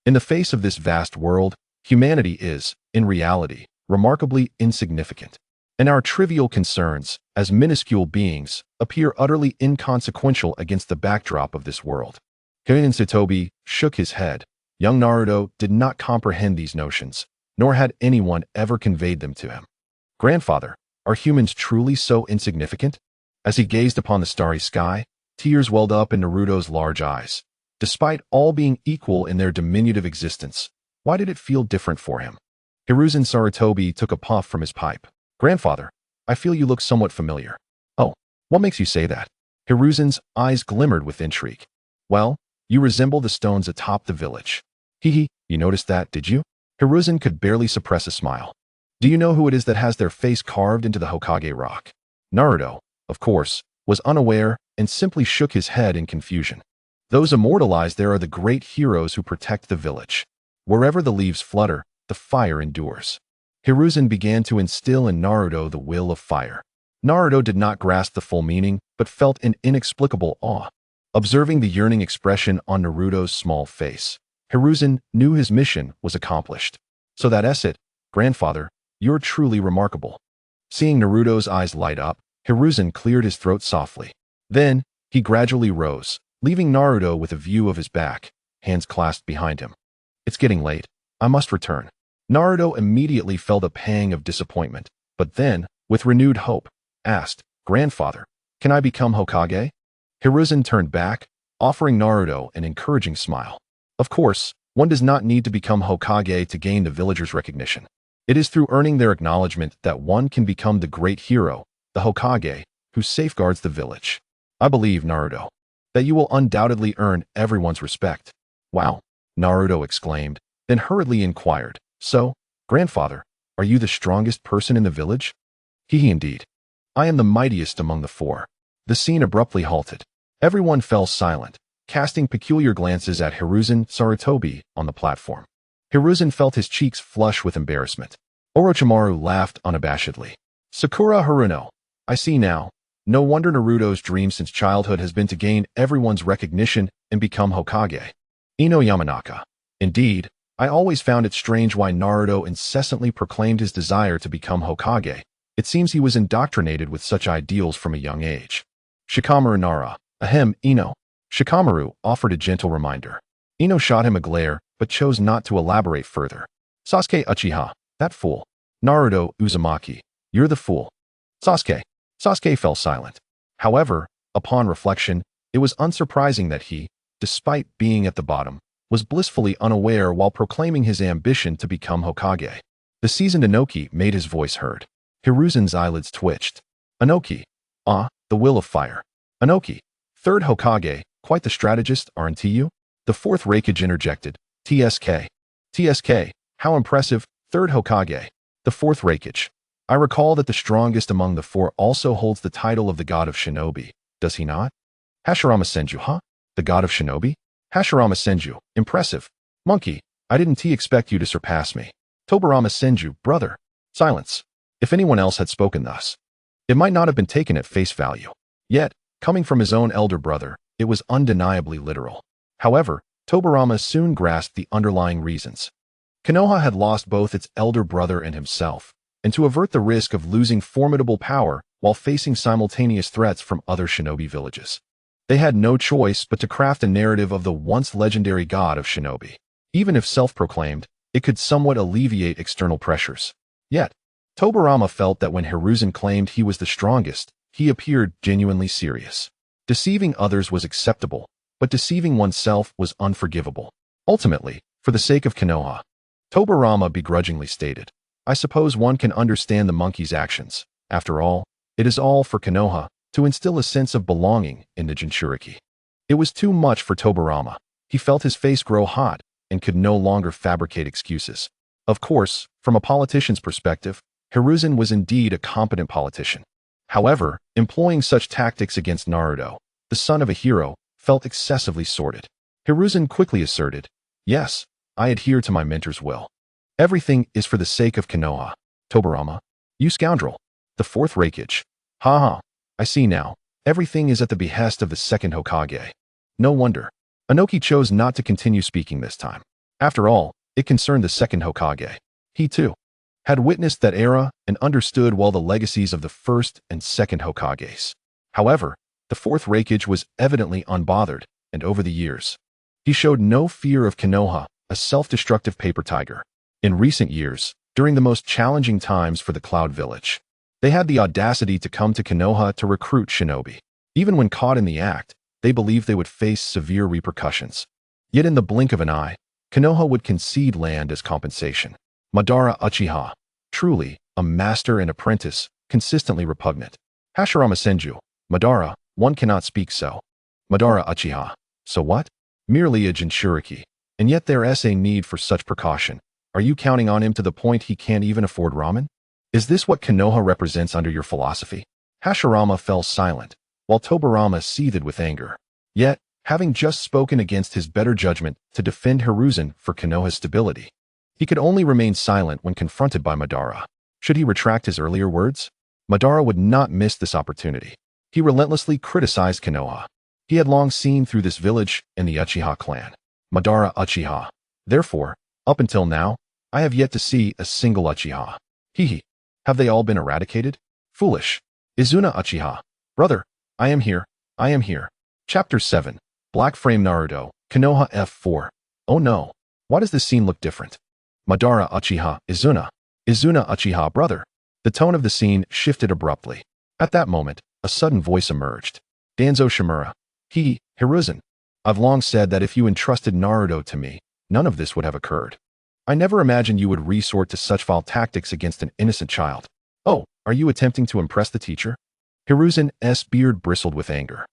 In the face of this vast world, humanity is, in reality, remarkably insignificant. And our trivial concerns, as minuscule beings, appear utterly inconsequential against the backdrop of this world. Hiruzen Sarutobi shook his head. Young Naruto did not comprehend these notions, nor had anyone ever conveyed them to him. Grandfather, are humans truly so insignificant? As he gazed upon the starry sky, tears welled up in Naruto's large eyes. Despite all being equal in their diminutive existence, why did it feel different for him? Hiruzen Sarutobi took a puff from his pipe. Grandfather, I feel you look somewhat familiar. Oh, what makes you say that? Hiruzen's eyes glimmered with intrigue. Well, you resemble the stones atop the village. Hee, you noticed that, did you? Hiruzen could barely suppress a smile. Do you know who it is that has their face carved into the Hokage rock? Naruto, of course, was unaware and simply shook his head in confusion. Those immortalized there are the great heroes who protect the village. Wherever the leaves flutter, the fire endures. Hiruzen began to instill in Naruto the will of fire. Naruto did not grasp the full meaning, but felt an inexplicable awe. Observing the yearning expression on Naruto's small face, Hiruzen knew his mission was accomplished. So that's it, grandfather, you're truly remarkable. Seeing Naruto's eyes light up, Hiruzen cleared his throat softly. Then, he gradually rose, leaving Naruto with a view of his back, hands clasped behind him. It's getting late. I must return. Naruto immediately felt a pang of disappointment, but then, with renewed hope, asked, Grandfather, can I become Hokage? Hiruzen turned back, offering Naruto an encouraging smile. Of course, one does not need to become Hokage to gain the villagers' recognition. It is through earning their acknowledgement that one can become the great hero, the Hokage, who safeguards the village. I believe, Naruto. that you will undoubtedly earn everyone's respect. Wow, Naruto exclaimed, then hurriedly inquired, so, grandfather, are you the strongest person in the village? He indeed. I am the mightiest among the four. The scene abruptly halted. Everyone fell silent, casting peculiar glances at Hiruzen Sarutobi on the platform. Hiruzen felt his cheeks flush with embarrassment. Orochimaru laughed unabashedly. Sakura Haruno. I see now. No wonder Naruto's dream since childhood has been to gain everyone's recognition and become Hokage. Ino Yamanaka. Indeed, I always found it strange why Naruto incessantly proclaimed his desire to become Hokage. It seems he was indoctrinated with such ideals from a young age. Shikamaru Nara. Ahem, Ino. Shikamaru offered a gentle reminder. Ino shot him a glare, but chose not to elaborate further. Sasuke Uchiha. That fool. Naruto Uzumaki. You're the fool. Sasuke. Sasuke fell silent. However, upon reflection, it was unsurprising that he, despite being at the bottom, was blissfully unaware while proclaiming his ambition to become Hokage. The seasoned Inoki made his voice heard. Hiruzen's eyelids twitched. Inoki. Ah, the will of fire. Inoki. Third Hokage, quite the strategist, aren't you? The fourth Raikage interjected. TSK. TSK. How impressive, third Hokage. The fourth Raikage. I recall that the strongest among the four also holds the title of the god of shinobi, does he not? Hashirama Senju, huh? The god of shinobi? Hashirama Senju, impressive. Monkey, I didn't expect you to surpass me. Tobirama Senju, brother. Silence. If anyone else had spoken thus, it might not have been taken at face value. Yet, coming from his own elder brother, it was undeniably literal. However, Tobirama soon grasped the underlying reasons. Konoha had lost both its elder brother and himself, and to avert the risk of losing formidable power while facing simultaneous threats from other shinobi villages, they had no choice but to craft a narrative of the once legendary god of shinobi. Even if self-proclaimed, it could somewhat alleviate external pressures. Yet, Tobirama felt that when Hiruzen claimed he was the strongest, he appeared genuinely serious. Deceiving others was acceptable, but deceiving oneself was unforgivable. Ultimately, for the sake of Konoha, Tobirama begrudgingly stated, I suppose one can understand the monkey's actions. After all, it is all for Konoha to instill a sense of belonging in the Jinchuriki. It was too much for Tobirama. He felt his face grow hot and could no longer fabricate excuses. Of course, from a politician's perspective, Hiruzen was indeed a competent politician. However, employing such tactics against Naruto, the son of a hero, felt excessively sordid. Hiruzen quickly asserted, yes, I adhere to my mentor's will. Everything is for the sake of Konoha. Tobirama, you scoundrel. The fourth Raikage. Ha ha, I see now. Everything is at the behest of the second Hokage. No wonder. Inoki chose not to continue speaking this time. After all, it concerned the second Hokage. He too had witnessed that era and understood well the legacies of the first and second Hokages. However, the fourth Raikage was evidently unbothered, and over the years, he showed no fear of Konoha, a self-destructive paper tiger. In recent years, during the most challenging times for the Cloud Village, they had the audacity to come to Konoha to recruit shinobi. Even when caught in the act, they believed they would face severe repercussions. Yet in the blink of an eye, Konoha would concede land as compensation. Madara Uchiha, truly, a master and apprentice, consistently repugnant. Hashirama Senju, Madara, one cannot speak so. Madara Uchiha, so what? Merely a Jinchuriki, and yet there is a need for such precaution. Are you counting on him to the point he can't even afford ramen? Is this what Konoha represents under your philosophy? Hashirama fell silent, while Tobirama seethed with anger. Yet, having just spoken against his better judgment to defend Hiruzen for Konoha's stability, he could only remain silent when confronted by Madara. Should he retract his earlier words? Madara would not miss this opportunity. He relentlessly criticized Konoha. He had long seen through this village and the Uchiha clan. Madara Uchiha. Therefore, up until now, I have yet to see a single Uchiha. Hehe. Have they all been eradicated? Foolish. Izuna Uchiha. Brother, I am here. I am here. Chapter 7. Black Frame Naruto. Konoha F4. Oh no. Why does this scene look different? Madara Uchiha. Izuna. Izuna Uchiha. Brother. The tone of the scene shifted abruptly. At that moment, a sudden voice emerged. Danzo Shimura. Hiruzen. I've long said that if you entrusted Naruto to me, none of this would have occurred. I never imagined you would resort to such foul tactics against an innocent child. Oh, are you attempting to impress the teacher? Hiruzen's beard bristled with anger.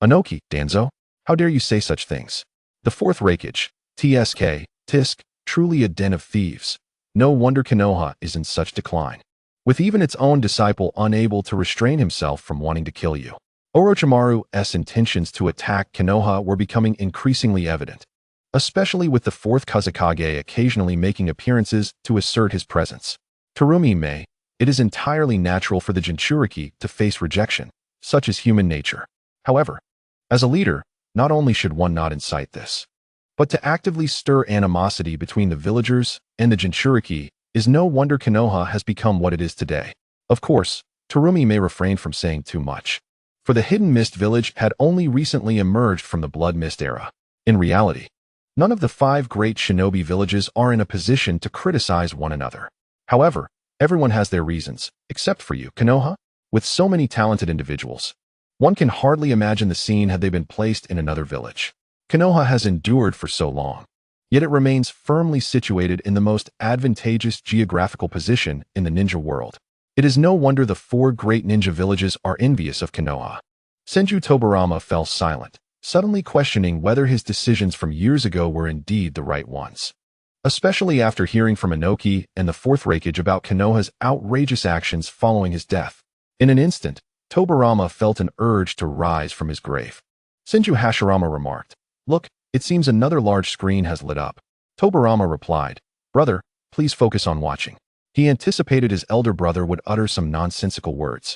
Inoki, Danzo. How dare you say such things? The fourth Hokage, Tisk, truly a den of thieves. No wonder Konoha is in such decline, with even its own disciple unable to restrain himself from wanting to kill you. Orochimaru's intentions to attack Konoha were becoming increasingly evident, especially with the fourth Kazekage occasionally making appearances to assert his presence. Terumi-me, it is entirely natural for the Jinchuriki to face rejection, such is human nature. However, as a leader, not only should one not incite this, but to actively stir animosity between the villagers and the Jinchuriki is no wonder Konoha has become what it is today. Of course, Terumi may refrain from saying too much, for the Hidden Mist village had only recently emerged from the Blood Mist era. In reality, none of the 5 great shinobi villages are in a position to criticize one another. However, everyone has their reasons, except for you, Konoha. With so many talented individuals, one can hardly imagine the scene had they been placed in another village. Konoha has endured for so long, yet it remains firmly situated in the most advantageous geographical position in the ninja world. It is no wonder the 4 great ninja villages are envious of Konoha. Senju Tobirama fell silent, suddenly questioning whether his decisions from years ago were indeed the right ones, especially after hearing from Inoki and the fourth Hokage about Konoha's outrageous actions following his death. In an instant, Tobirama felt an urge to rise from his grave. Senju Hashirama remarked, "Look, it seems another large screen has lit up." Tobirama replied, "Brother, please focus on watching." He anticipated his elder brother would utter some nonsensical words,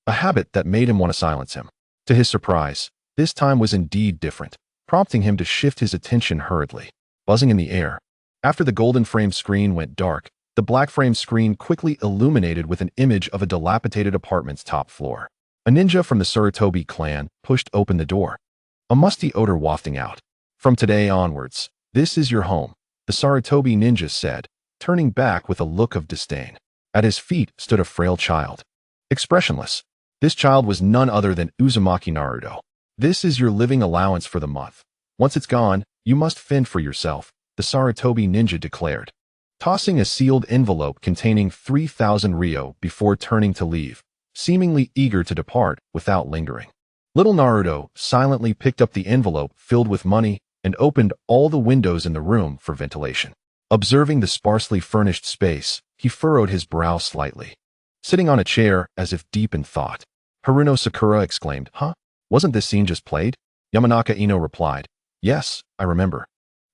a habit that made him want to silence him. To his surprise, this time was indeed different, prompting him to shift his attention hurriedly. Buzzing in the air, after the golden frame screen went dark, the black frame screen quickly illuminated with an image of a dilapidated apartment's top floor. A ninja from the Sarutobi clan pushed open the door, a musty odor wafting out. "From today onwards, this is your home," the Sarutobi ninja said, turning back with a look of disdain. At his feet stood a frail child, expressionless. This child was none other than Uzumaki Naruto. "This is your living allowance for the month. Once it's gone, you must fend for yourself," the Sarutobi ninja declared, tossing a sealed envelope containing 3,000 ryo before turning to leave, seemingly eager to depart without lingering. Little Naruto silently picked up the envelope filled with money and opened all the windows in the room for ventilation. Observing the sparsely furnished space, he furrowed his brow slightly. Sitting on a chair as if deep in thought, Haruno Sakura exclaimed, "Huh? Wasn't this scene just played?" Yamanaka Ino replied, "Yes, I remember.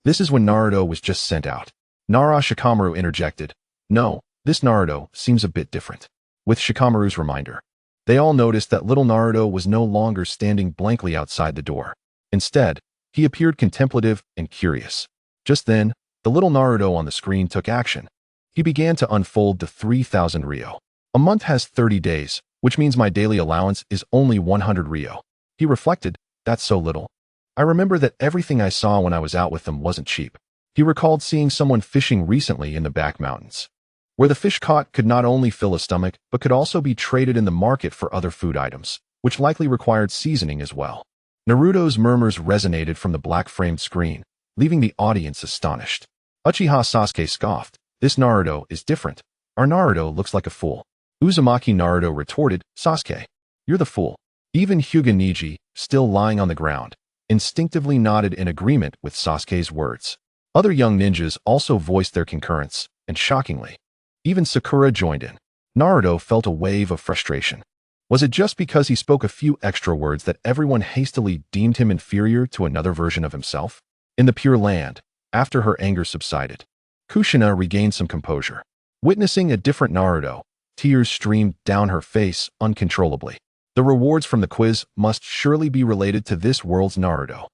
This is when Naruto was just sent out." Nara Shikamaru interjected, "No, this Naruto seems a bit different." With Shikamaru's reminder, they all noticed that little Naruto was no longer standing blankly outside the door. Instead, he appeared contemplative and curious. Just then, the little Naruto on the screen took action. He began to unfold the 3,000 ryo. "A month has 30 days, which means my daily allowance is only 100 ryo." He reflected, "That's so little. I remember that everything I saw when I was out with them wasn't cheap." He recalled seeing someone fishing recently in the back mountains, where the fish caught could not only fill a stomach but could also be traded in the market for other food items, which likely required seasoning as well. Naruto's murmurs resonated from the black-framed screen, leaving the audience astonished. Uchiha Sasuke scoffed, "This Naruto is different. Our Naruto looks like a fool." Uzumaki Naruto retorted, "Sasuke, you're the fool." Even Hyuga Niji, still lying on the ground, instinctively nodded in agreement with Sasuke's words. Other young ninjas also voiced their concurrence, and shockingly, even Sakura joined in. Naruto felt a wave of frustration. Was it just because he spoke a few extra words that everyone hastily deemed him inferior to another version of himself? In the Pure Land, after her anger subsided, Kushina regained some composure. Witnessing a different Naruto, tears streamed down her face uncontrollably. The rewards from the quiz must surely be related to this world's Naruto.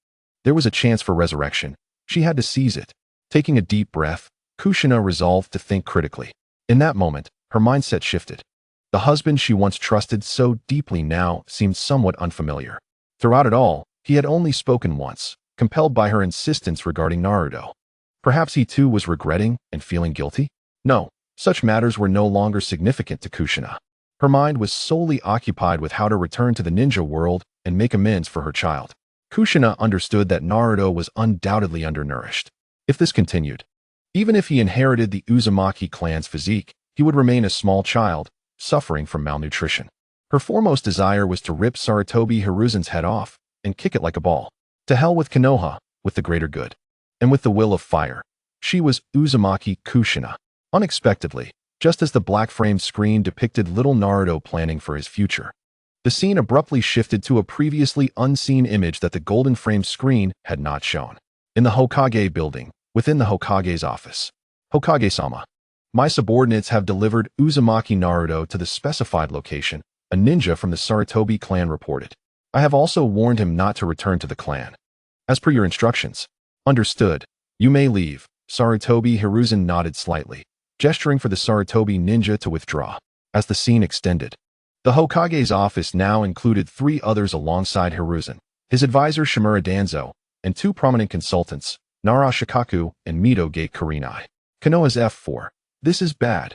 There was a chance for resurrection. She had to seize it. Taking a deep breath, Kushina resolved to think critically. In that moment, her mindset shifted. The husband she once trusted so deeply now seemed somewhat unfamiliar. Throughout it all, he had only spoken once, compelled by her insistence regarding Naruto. Perhaps he too was regretting and feeling guilty? No, such matters were no longer significant to Kushina. Her mind was solely occupied with how to return to the ninja world and make amends for her child. Kushina understood that Naruto was undoubtedly undernourished. If this continued, even if he inherited the Uzumaki clan's physique, he would remain a small child, suffering from malnutrition. Her foremost desire was to rip Sarutobi Hiruzen's head off and kick it like a ball. To hell with Konoha, with the greater good. And with the will of fire. She was Uzumaki Kushina. Unexpectedly, just as the black-framed screen depicted little Naruto planning for his future, the scene abruptly shifted to a previously unseen image that the golden-framed screen had not shown. In the Hokage building, within the Hokage's office. Hokage-sama. My subordinates have delivered Uzumaki Naruto to the specified location, a ninja from the Sarutobi clan reported. I have also warned him not to return to the clan. As per your instructions. Understood. You may leave. Sarutobi Hiruzen nodded slightly, gesturing for the Sarutobi ninja to withdraw. As the scene extended, the Hokage's office now included 3 others alongside Hiruzen, his advisor Shimura Danzo, and 2 prominent consultants, Nara Shikaku and Mito Gate Kurinai. Konoha's F4. This is bad.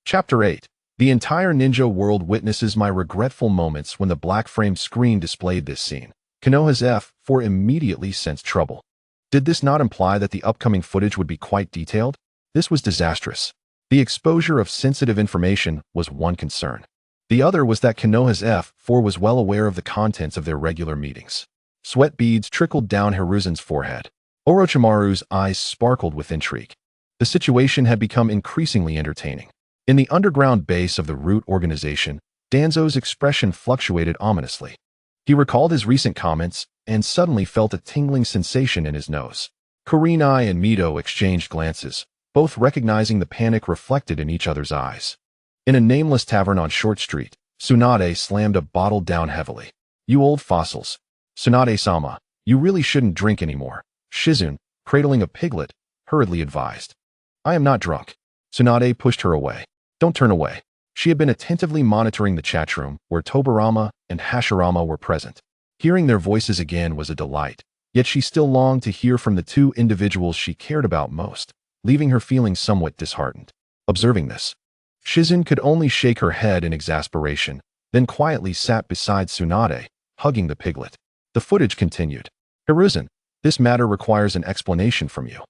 Chapter 8. The entire ninja world witnesses my regretful moments when the black-framed screen displayed this scene. Konoha's F4 immediately sensed trouble. Did this not imply that the upcoming footage would be quite detailed? This was disastrous. The exposure of sensitive information was one concern. The other was that Konoha's F4 was well aware of the contents of their regular meetings. Sweat beads trickled down Hiruzen's forehead. Orochimaru's eyes sparkled with intrigue. The situation had become increasingly entertaining. In the underground base of the Root organization, Danzo's expression fluctuated ominously. He recalled his recent comments and suddenly felt a tingling sensation in his nose. Kurinai and Mito exchanged glances, both recognizing the panic reflected in each other's eyes. In a nameless tavern on Short Street, Tsunade slammed a bottle down heavily. You old fossils. Tsunade-sama, you really shouldn't drink anymore. Shizune, cradling a piglet, hurriedly advised. I am not drunk. Tsunade pushed her away. Don't turn away. She had been attentively monitoring the chat room, where Tobirama and Hashirama were present. Hearing their voices again was a delight, yet she still longed to hear from the 2 individuals she cared about most, leaving her feeling somewhat disheartened. Observing this, Shizune could only shake her head in exasperation, then quietly sat beside Tsunade, hugging the piglet. The footage continued. Hiruzen, this matter requires an explanation from you.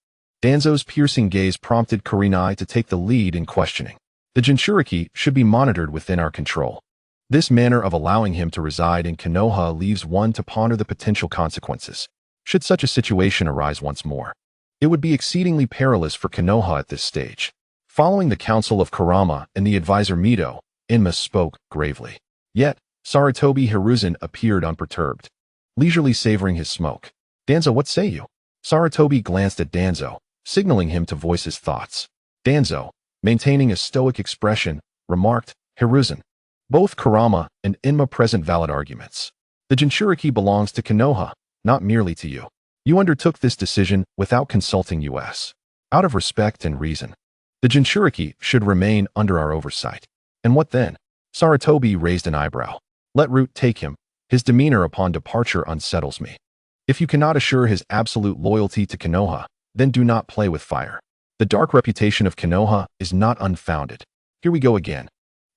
Danzo's piercing gaze prompted Kurinai to take the lead in questioning. The Jinchuriki should be monitored within our control. This manner of allowing him to reside in Konoha leaves one to ponder the potential consequences. Should such a situation arise once more, it would be exceedingly perilous for Konoha at this stage. Following the counsel of Kurama and the advisor Mito, Inma spoke gravely. Yet, Sarutobi Hiruzen appeared unperturbed, leisurely savoring his smoke. Danzo, what say you? Sarutobi glanced at Danzo, signaling him to voice his thoughts. Danzo, maintaining a stoic expression, remarked, Hiruzen. Both Kurama and Inma present valid arguments. The Jinchuriki belongs to Konoha, not merely to you. You undertook this decision without consulting us. Out of respect and reason, the Jinchuriki should remain under our oversight. And what then? Sarutobi raised an eyebrow. Let Root take him. His demeanor upon departure unsettles me. If you cannot assure his absolute loyalty to Konoha, then do not play with fire. The dark reputation of Konoha is not unfounded. Here we go again.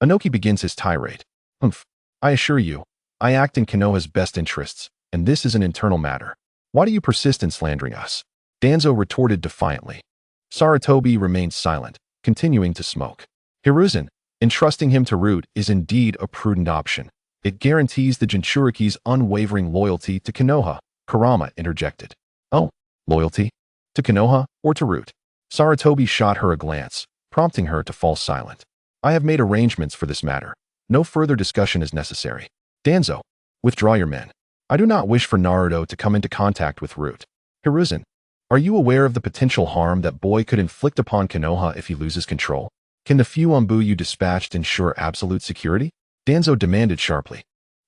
Inoki begins his tirade. I assure you, I act in Konoha's best interests, and this is an internal matter. Why do you persist in slandering us? Danzo retorted defiantly. Sarutobi remained silent, continuing to smoke. Hiruzen, entrusting him to Root is indeed a prudent option. It guarantees the Jinchuriki's unwavering loyalty to Konoha, Kurama interjected. Oh, loyalty? To Konoha or to Root? Sarutobi shot her a glance, prompting her to fall silent. I have made arrangements for this matter. No further discussion is necessary. Danzo, withdraw your men. I do not wish for Naruto to come into contact with Root. Hiruzen, are you aware of the potential harm that boy could inflict upon Konoha if he loses control? Can the few Umbu you dispatched ensure absolute security? Danzo demanded sharply.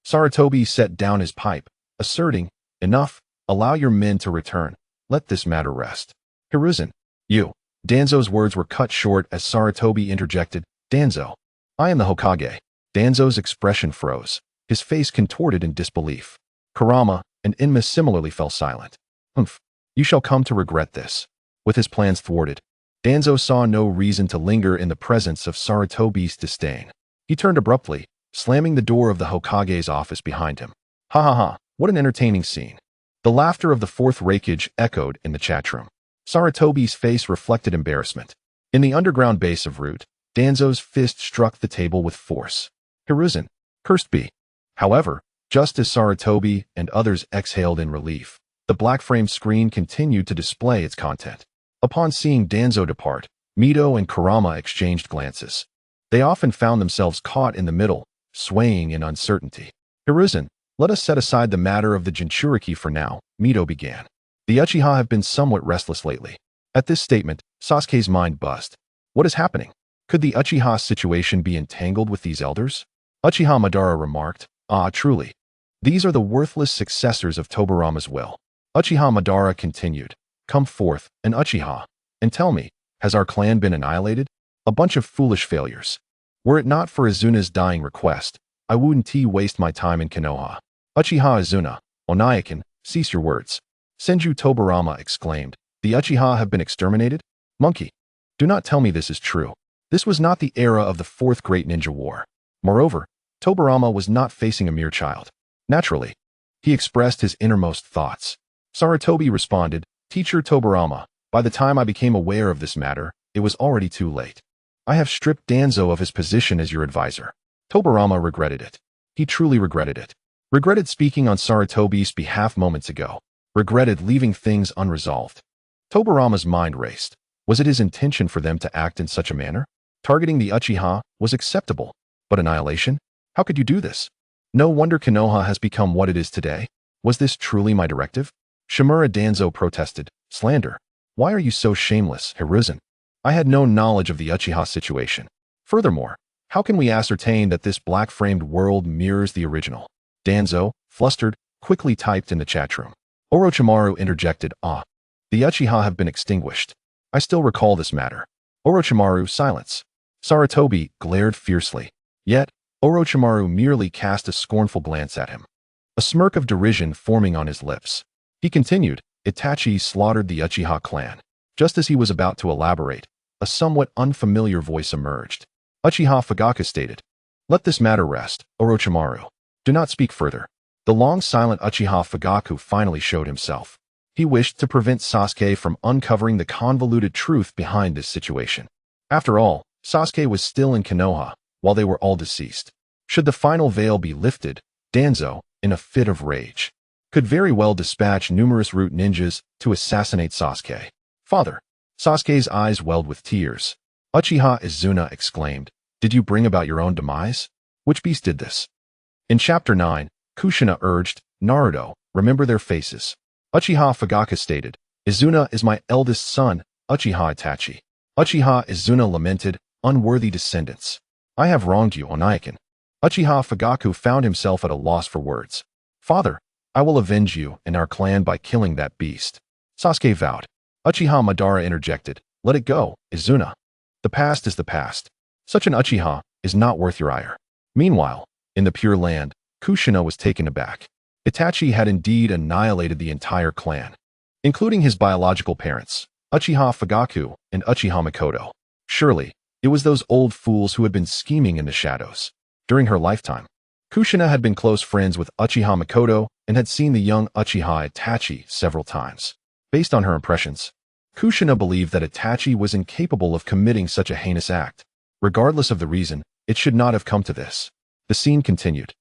Sarutobi set down his pipe, asserting, enough, allow your men to return. Let this matter rest. Hiruzen, you. Danzo's words were cut short as Sarutobi interjected, Danzo, I am the Hokage. Danzo's expression froze, his face contorted in disbelief. Kurama and Inma similarly fell silent. You shall come to regret this. With his plans thwarted, Danzo saw no reason to linger in the presence of Sarutobi's disdain. He turned abruptly, slamming the door of the Hokage's office behind him. Ha ha ha, what an entertaining scene. The laughter of the 4th Raikage echoed in the chat room. Sarutobi's face reflected embarrassment. In the underground base of Root, Danzo's fist struck the table with force. Hiruzen, cursed be. However, just as Sarutobi and others exhaled in relief, the black-framed screen continued to display its content. Upon seeing Danzo depart, Mito and Kurama exchanged glances. They often found themselves caught in the middle, swaying in uncertainty. Hiruzen, let us set aside the matter of the Jinchuriki for now, Mito began. The Uchiha have been somewhat restless lately. At this statement, Sasuke's mind buzzed. What is happening? Could the Uchiha situation be entangled with these elders? Uchiha Madara remarked, Ah, truly. These are the worthless successors of Tobirama's will. Uchiha Madara continued, Come forth, an Uchiha, and tell me, has our clan been annihilated? A bunch of foolish failures. Were it not for Izuna's dying request, I wouldn't waste my time in Konoha. Uchiha Izuna, Onaikin, cease your words. Senju Tobirama exclaimed, The Uchiha have been exterminated? Monkey, do not tell me this is true. This was not the era of the Fourth Great Ninja War. Moreover, Tobirama was not facing a mere child. Naturally, he expressed his innermost thoughts. Sarutobi responded, Teacher Tobirama, by the time I became aware of this matter, it was already too late. I have stripped Danzo of his position as your advisor. Tobirama regretted it. He truly regretted it. Regretted speaking on Sarutobi's behalf moments ago. Regretted leaving things unresolved. Tobirama's mind raced. Was it his intention for them to act in such a manner? Targeting the Uchiha was acceptable, but annihilation? How could you do this? No wonder Konoha has become what it is today. Was this truly my directive? Shimura Danzo protested. Slander. Why are you so shameless, Hiruzen? I had no knowledge of the Uchiha situation. Furthermore, how can we ascertain that this black-framed world mirrors the original? Danzo, flustered, quickly typed in the chat room. Orochimaru interjected, Ah. The Uchiha have been extinguished. I still recall this matter. Orochimaru, silence. Sarutobi glared fiercely. Yet, Orochimaru merely cast a scornful glance at him. A smirk of derision forming on his lips. He continued, Itachi slaughtered the Uchiha clan. Just as he was about to elaborate, a somewhat unfamiliar voice emerged. Uchiha Fugaku stated, Let this matter rest, Orochimaru. Do not speak further. The long-silent Uchiha Fugaku finally showed himself. He wished to prevent Sasuke from uncovering the convoluted truth behind this situation. After all, Sasuke was still in Konoha, while they were all deceased. Should the final veil be lifted, Danzo, in a fit of rage, could very well dispatch numerous root ninjas to assassinate Sasuke. Father. Sasuke's eyes welled with tears. Uchiha Izuna exclaimed, Did you bring about your own demise? Which beast did this? In Chapter 9, Kushina urged, Naruto, remember their faces. Uchiha Fugaku stated, Izuna is my eldest son, Uchiha Itachi. Uchiha Izuna lamented, Unworthy descendants. I have wronged you, Onaikin. Uchiha Fugaku found himself at a loss for words. Father, I will avenge you and our clan by killing that beast. Sasuke vowed. Uchiha Madara interjected, Let it go, Izuna. The past is the past. Such an Uchiha is not worth your ire. Meanwhile, in the Pure Land, Kushina was taken aback. Itachi had indeed annihilated the entire clan, including his biological parents, Uchiha Fugaku and Uchiha Mikoto. Surely, it was those old fools who had been scheming in the shadows. During her lifetime, Kushina had been close friends with Uchiha Mikoto and had seen the young Uchiha Itachi several times. Based on her impressions, Kushina believed that Itachi was incapable of committing such a heinous act. Regardless of the reason, it should not have come to this. The scene continued.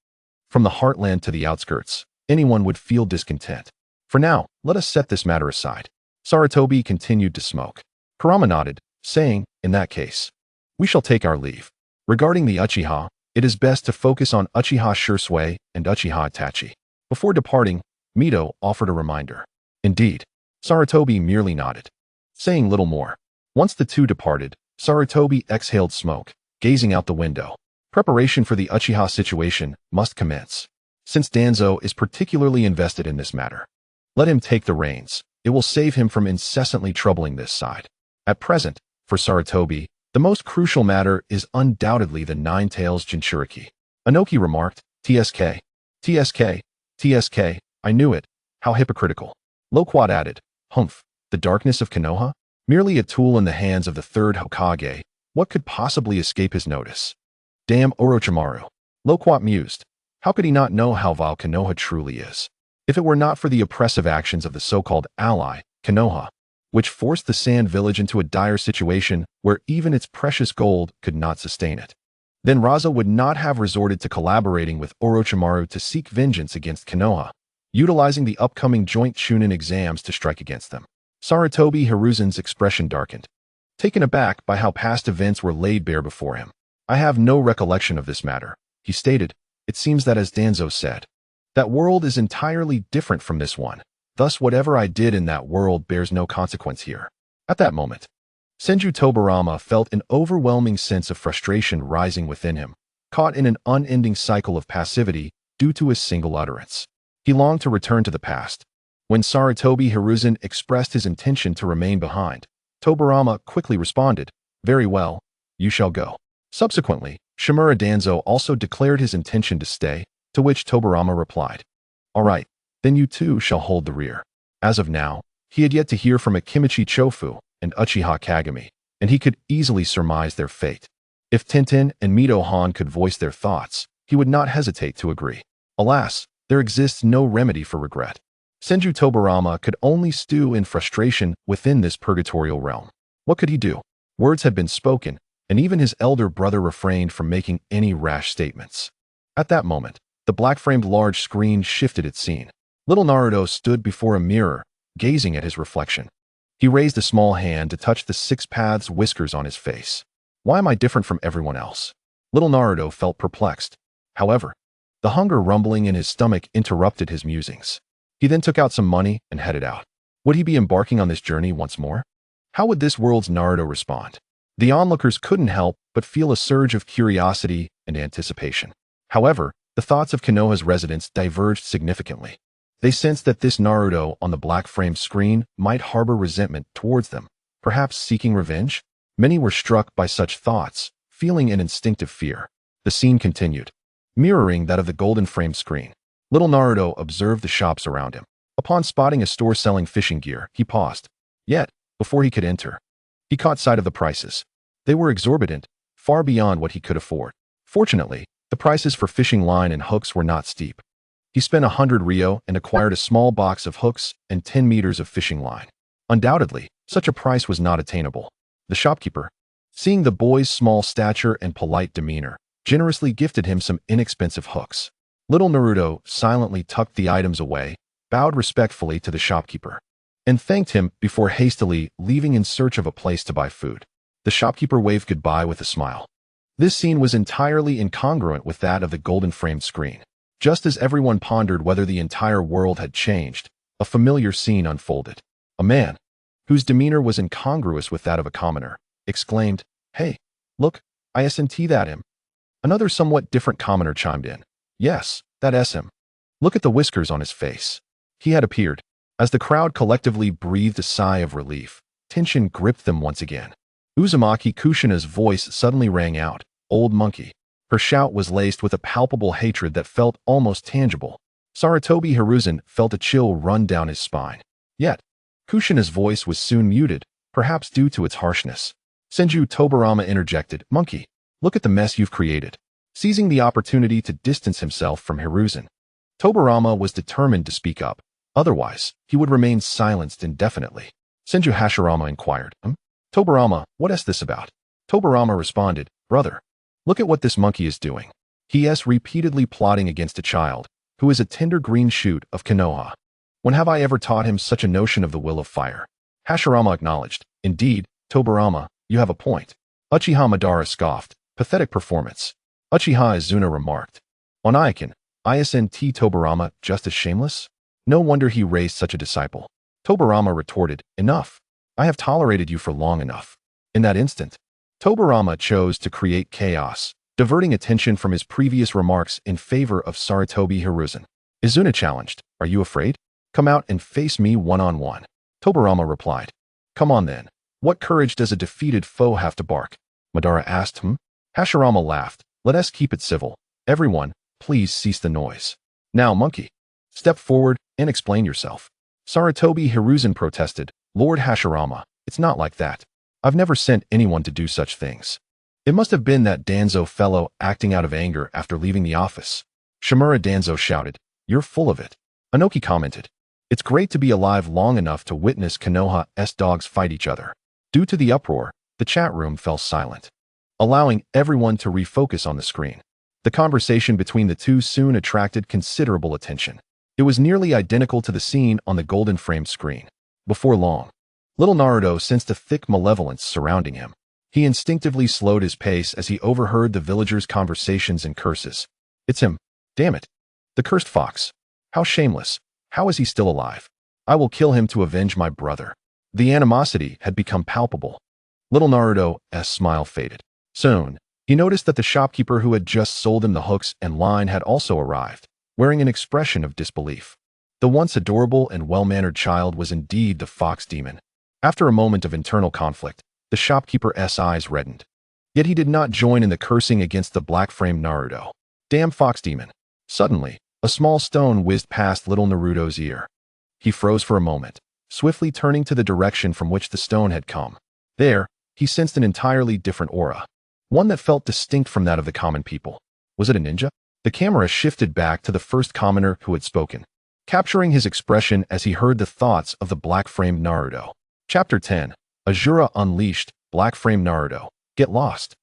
From the heartland to the outskirts, anyone would feel discontent. For now, let us set this matter aside. Sarutobi continued to smoke. Kurama nodded, saying, In that case, we shall take our leave. Regarding the Uchiha, it is best to focus on Uchiha Shursui and Uchiha Itachi. Before departing, Mito offered a reminder. Indeed, Sarutobi merely nodded, saying little more. Once the two departed, Sarutobi exhaled smoke, gazing out the window. Preparation for the Uchiha situation must commence. Since Danzo is particularly invested in this matter, let him take the reins. It will save him from incessantly troubling this side. At present, for Sarutobi, the most crucial matter is undoubtedly the Nine Tails Jinchuriki. Inoki remarked, TSK, TSK, TSK, I knew it. How hypocritical. Loquat added, Humph, the darkness of Konoha? Merely a tool in the hands of the third Hokage. What could possibly escape his notice? Damn Orochimaru. Loquat mused. How could he not know how vile Konoha truly is? If it were not for the oppressive actions of the so-called ally, Konoha, which forced the Sand Village into a dire situation where even its precious gold could not sustain it, then Raza would not have resorted to collaborating with Orochimaru to seek vengeance against Konoha. utilizing the upcoming joint Chunin exams to strike against them. Sarutobi Hiruzen's expression darkened, taken aback by how past events were laid bare before him. I have no recollection of this matter, he stated. It seems that, as Danzo said, that world is entirely different from this one. Thus, whatever I did in that world bears no consequence here. At that moment, Senju Tobirama felt an overwhelming sense of frustration rising within him, caught in an unending cycle of passivity due to his single utterance. He longed to return to the past. When Sarutobi Hiruzen expressed his intention to remain behind, Tobirama quickly responded, "Very well, you shall go." Subsequently, Shimura Danzo also declared his intention to stay, to which Tobirama replied, "All right, then you too shall hold the rear." As of now, he had yet to hear from Akimichi Chofu and Uchiha Kagami, and he could easily surmise their fate. If Tenten and Mito Han could voice their thoughts, he would not hesitate to agree. Alas, there exists no remedy for regret. Senju Tobirama could only stew in frustration within this purgatorial realm. What could he do? Words had been spoken, and even his elder brother refrained from making any rash statements. At that moment, the black-framed large screen shifted its scene. Little Naruto stood before a mirror, gazing at his reflection. He raised a small hand to touch the six paths whiskers on his face. Why am I different from everyone else? Little Naruto felt perplexed. However, the hunger rumbling in his stomach interrupted his musings. He then took out some money and headed out. Would he be embarking on this journey once more? How would this world's Naruto respond? The onlookers couldn't help but feel a surge of curiosity and anticipation. However, the thoughts of Konoha's residents diverged significantly. They sensed that this Naruto on the black-framed screen might harbor resentment towards them, perhaps seeking revenge. Many were struck by such thoughts, feeling an instinctive fear. The scene continued, mirroring that of the golden-framed screen. Little Naruto observed the shops around him. Upon spotting a store selling fishing gear, he paused. Yet, before he could enter, he caught sight of the prices. They were exorbitant, far beyond what he could afford. Fortunately, the prices for fishing line and hooks were not steep. He spent 100 ryo and acquired a small box of hooks and 10 meters of fishing line. Undoubtedly, such a price was not attainable. The shopkeeper, seeing the boy's small stature and polite demeanor, generously gifted him some inexpensive hooks. Little Naruto silently tucked the items away, bowed respectfully to the shopkeeper, and thanked him before hastily leaving in search of a place to buy food. The shopkeeper waved goodbye with a smile. This scene was entirely incongruent with that of the golden-framed screen. Just as everyone pondered whether the entire world had changed, a familiar scene unfolded. A man, whose demeanor was incongruous with that of a commoner, exclaimed, "Hey, look, isn't that him?" Another somewhat different commoner chimed in, "Yes, that's him. Look at the whiskers on his face." He had appeared. As the crowd collectively breathed a sigh of relief, tension gripped them once again. Uzumaki Kushina's voice suddenly rang out, "Old monkey." Her shout was laced with a palpable hatred that felt almost tangible. Sarutobi Hiruzen felt a chill run down his spine. Yet, Kushina's voice was soon muted, perhaps due to its harshness. Senju Tobirama interjected, "Monkey, look at the mess you've created." Seizing the opportunity to distance himself from Hiruzen, Tobirama was determined to speak up. Otherwise, he would remain silenced indefinitely. Senju Hashirama inquired, "Tobirama, what is this about?" Tobirama responded, "Brother, look at what this monkey is doing. He is repeatedly plotting against a child, who is a tender green shoot of Konoha. When have I ever taught him such a notion of the will of fire?" Hashirama acknowledged, "Indeed, Tobirama, you have a point." Uchiha Madara scoffed, "Pathetic performance." Uchiha Izuna remarked, "On Aiken, isn't Tobirama just as shameless? No wonder he raised such a disciple." Tobirama retorted, "Enough. I have tolerated you for long enough." In that instant, Tobirama chose to create chaos, diverting attention from his previous remarks in favor of Sarutobi Hiruzen. Izuna challenged, "Are you afraid? Come out and face me one-on-one." Tobirama replied, "Come on then. What courage does a defeated foe have to bark?" Madara asked him. Hashirama laughed, "Let us keep it civil. Everyone, please cease the noise. Now, monkey, step forward and explain yourself." Sarutobi Hiruzen protested, "Lord Hashirama, it's not like that. I've never sent anyone to do such things. It must have been that Danzo fellow acting out of anger after leaving the office." Shimura Danzo shouted, "You're full of it." Anoki commented, "It's great to be alive long enough to witness Konoha's dogs fight each other." Due to the uproar, the chat room fell silent, allowing everyone to refocus on the screen. The conversation between the two soon attracted considerable attention. It was nearly identical to the scene on the golden framed screen. Before long, little Naruto sensed a thick malevolence surrounding him. He instinctively slowed his pace as he overheard the villagers' conversations and curses. It's him. Damn it. The cursed fox. How shameless. How is he still alive? I will kill him to avenge my brother. The animosity had become palpable. Little Naruto's smile faded. Soon, he noticed that the shopkeeper who had just sold him the hooks and line had also arrived, wearing an expression of disbelief. The once adorable and well-mannered child was indeed the fox demon. After a moment of internal conflict, the shopkeeper's eyes reddened. Yet he did not join in the cursing against the black-framed Naruto. Damn fox demon. Suddenly, a small stone whizzed past little Naruto's ear. He froze for a moment, swiftly turning to the direction from which the stone had come. There, he sensed an entirely different aura, one that felt distinct from that of the common people. Was it a ninja? The camera shifted back to the first commoner who had spoken, capturing his expression as he heard the thoughts of the black-framed Naruto. Chapter 10. Azura Unleashed, Black-Framed Naruto. Get lost.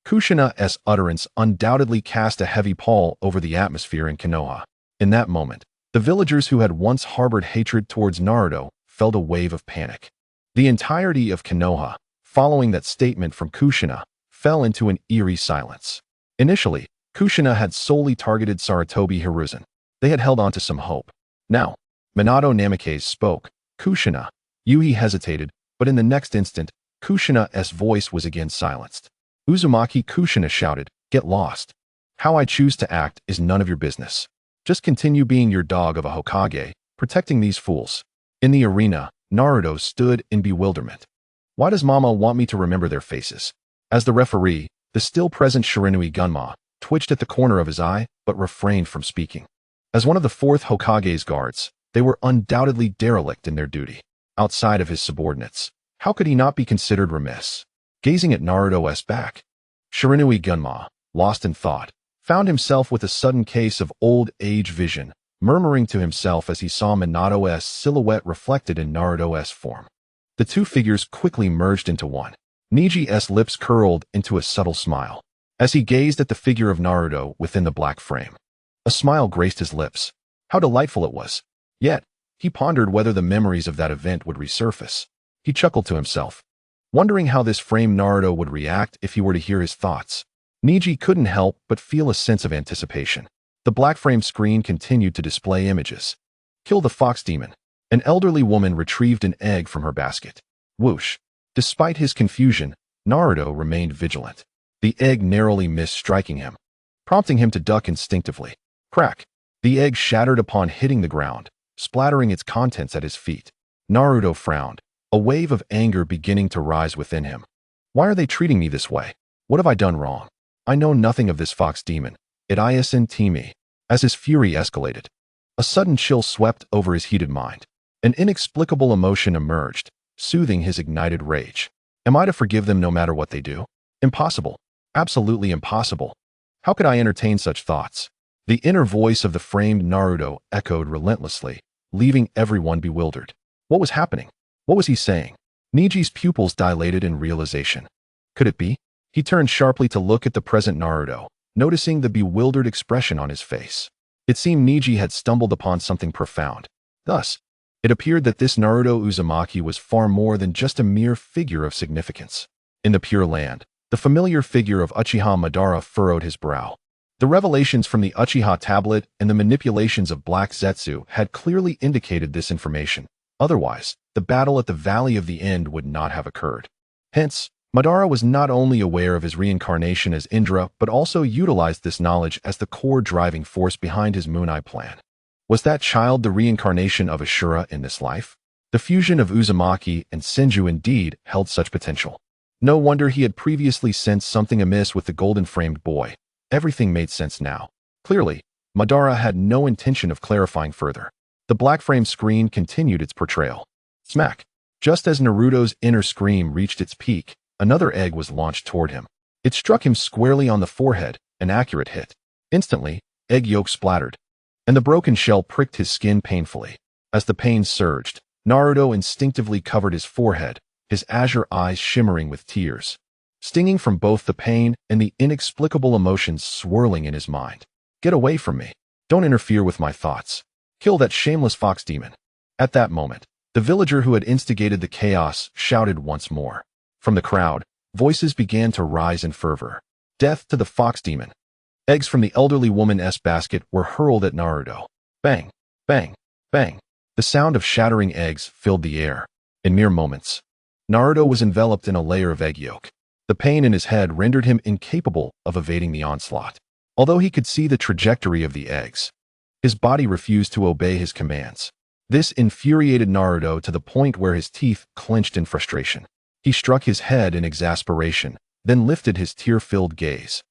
Kushina's utterance undoubtedly cast a heavy pall over the atmosphere in Konoha. In that moment, the villagers who had once harbored hatred towards Naruto felt a wave of panic. The entirety of Konoha, following that statement from Kushina, fell into an eerie silence. Initially, Kushina had solely targeted Sarutobi Hiruzen. They had held on to some hope. Now, Minato Namikaze spoke. Kushina. Yui hesitated, but in the next instant, Kushina's voice was again silenced. Uzumaki Kushina shouted, "Get lost. How I choose to act is none of your business. Just continue being your dog of a Hokage, protecting these fools." In the arena, Naruto stood in bewilderment. Why does Mama want me to remember their faces? As the referee, the still-present Shiranui Gunma twitched at the corner of his eye, but refrained from speaking. As one of the fourth Hokage's guards, they were undoubtedly derelict in their duty. Outside of his subordinates, how could he not be considered remiss? Gazing at Naruto's back, Shiranui Gunma, lost in thought, found himself with a sudden case of old age vision, murmuring to himself as he saw Minato's silhouette reflected in Naruto's form. The two figures quickly merged into one. Niji's lips curled into a subtle smile as he gazed at the figure of Naruto within the black frame. A smile graced his lips. How delightful it was. Yet, he pondered whether the memories of that event would resurface. He chuckled to himself, wondering how this framed Naruto would react if he were to hear his thoughts. Niji couldn't help but feel a sense of anticipation. The black frame screen continued to display images. Kill the fox demon. An elderly woman retrieved an egg from her basket. Whoosh. Despite his confusion, Naruto remained vigilant. The egg narrowly missed striking him, prompting him to duck instinctively. Crack. The egg shattered upon hitting the ground, splattering its contents at his feet. Naruto frowned, a wave of anger beginning to rise within him. Why are they treating me this way? What have I done wrong? I know nothing of this fox demon. It isn't me. As his fury escalated, a sudden chill swept over his heated mind. An inexplicable emotion emerged, soothing his ignited rage. Am I to forgive them no matter what they do? Impossible. Absolutely impossible. How could I entertain such thoughts? The inner voice of the framed Naruto echoed relentlessly, leaving everyone bewildered. What was happening? What was he saying? Niji's pupils dilated in realization. Could it be? He turned sharply to look at the present Naruto, noticing the bewildered expression on his face. It seemed Niji had stumbled upon something profound. Thus, it appeared that this Naruto Uzumaki was far more than just a mere figure of significance. In the Pure Land, the familiar figure of Uchiha Madara furrowed his brow. The revelations from the Uchiha tablet and the manipulations of Black Zetsu had clearly indicated this information. Otherwise, the battle at the Valley of the End would not have occurred. Hence, Madara was not only aware of his reincarnation as Indra, but also utilized this knowledge as the core driving force behind his Moon Eye plan. Was that child the reincarnation of Ashura in this life? The fusion of Uzumaki and Senju indeed held such potential. No wonder he had previously sensed something amiss with the golden-framed boy. Everything made sense now. Clearly, Madara had no intention of clarifying further. The black-frame screen continued its portrayal. Smack! Just as Naruto's inner scream reached its peak, another egg was launched toward him. It struck him squarely on the forehead, an accurate hit. Instantly, egg yolk splattered, and the broken shell pricked his skin painfully. As the pain surged, Naruto instinctively covered his forehead, his azure eyes shimmering with tears, stinging from both the pain and the inexplicable emotions swirling in his mind. Get away from me. Don't interfere with my thoughts. Kill that shameless fox demon. At that moment, the villager who had instigated the chaos shouted once more. From the crowd, voices began to rise in fervor. Death to the fox demon. Eggs from the elderly woman's basket were hurled at Naruto. Bang, bang, bang. The sound of shattering eggs filled the air. In mere moments, Naruto was enveloped in a layer of egg yolk. The pain in his head rendered him incapable of evading the onslaught. Although he could see the trajectory of the eggs, his body refused to obey his commands. This infuriated Naruto to the point where his teeth clenched in frustration. He struck his head in exasperation, then lifted his tear-filled gaze.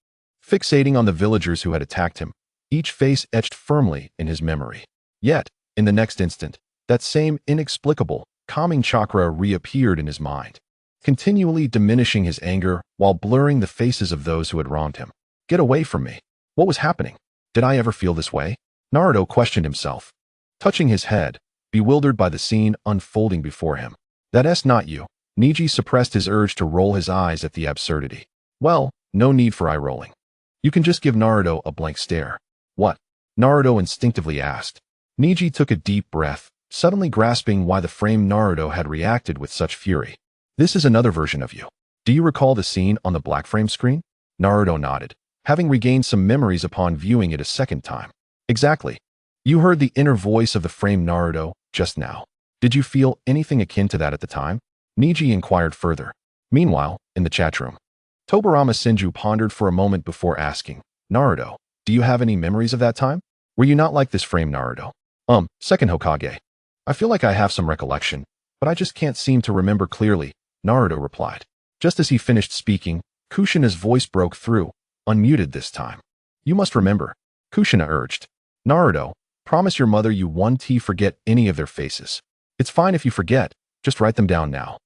Fixating on the villagers who had attacked him, each face etched firmly in his memory. Yet, in the next instant, that same inexplicable, calming chakra reappeared in his mind, continually diminishing his anger while blurring the faces of those who had wronged him. Get away from me. What was happening? Did I ever feel this way? Naruto questioned himself, touching his head, bewildered by the scene unfolding before him. That's not you. Neji suppressed his urge to roll his eyes at the absurdity. Well, no need for eye-rolling. You can just give Naruto a blank stare. What? Naruto instinctively asked. Neji took a deep breath, suddenly grasping why the framed Naruto had reacted with such fury. This is another version of you. Do you recall the scene on the black frame screen? Naruto nodded, having regained some memories upon viewing it a second time. Exactly. You heard the inner voice of the framed Naruto just now. Did you feel anything akin to that at the time? Neji inquired further. Meanwhile, in the chat room, Tobirama Senju pondered for a moment before asking, Naruto, do you have any memories of that time? Were you not like this framed Naruto? Second Hokage. I feel like I have some recollection, but I just can't seem to remember clearly, Naruto replied. Just as he finished speaking, Kushina's voice broke through, unmuted this time. You must remember, Kushina urged. Naruto, promise your mother you won't forget any of their faces. It's fine if you forget, just write them down now.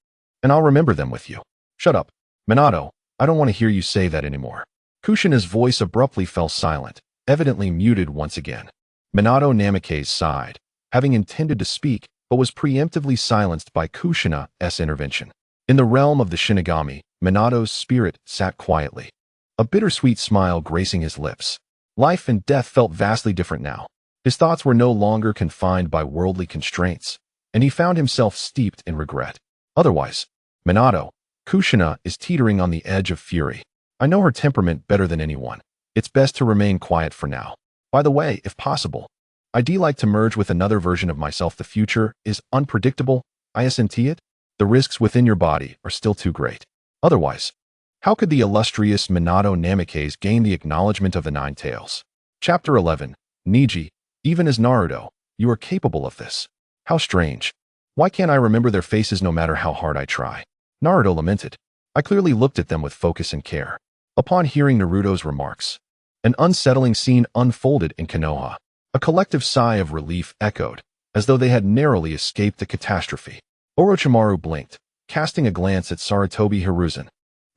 And I'll remember them with you. Shut up. Minato, I don't want to hear you say that anymore. Kushina's voice abruptly fell silent, evidently muted once again. Minato Namikaze sighed, having intended to speak, but was preemptively silenced by Kushina's intervention. In the realm of the Shinigami, Minato's spirit sat quietly, a bittersweet smile gracing his lips. Life and death felt vastly different now. His thoughts were no longer confined by worldly constraints, and he found himself steeped in regret. Otherwise, Minato, Kushina is teetering on the edge of fury. I know her temperament better than anyone. It's best to remain quiet for now. By the way, if possible, I'd like to merge with another version of myself. The future is unpredictable, isn't it? The risks within your body are still too great. Otherwise, how could the illustrious Minato Namikaze gain the acknowledgement of the Nine Tails? Chapter 11. Neji, even as Naruto, you are capable of this. How strange. Why can't I remember their faces no matter how hard I try? Naruto lamented. I clearly looked at them with focus and care. Upon hearing Naruto's remarks, an unsettling scene unfolded in Konoha. A collective sigh of relief echoed, as though they had narrowly escaped the catastrophe. Orochimaru blinked, casting a glance at Sarutobi Hiruzen,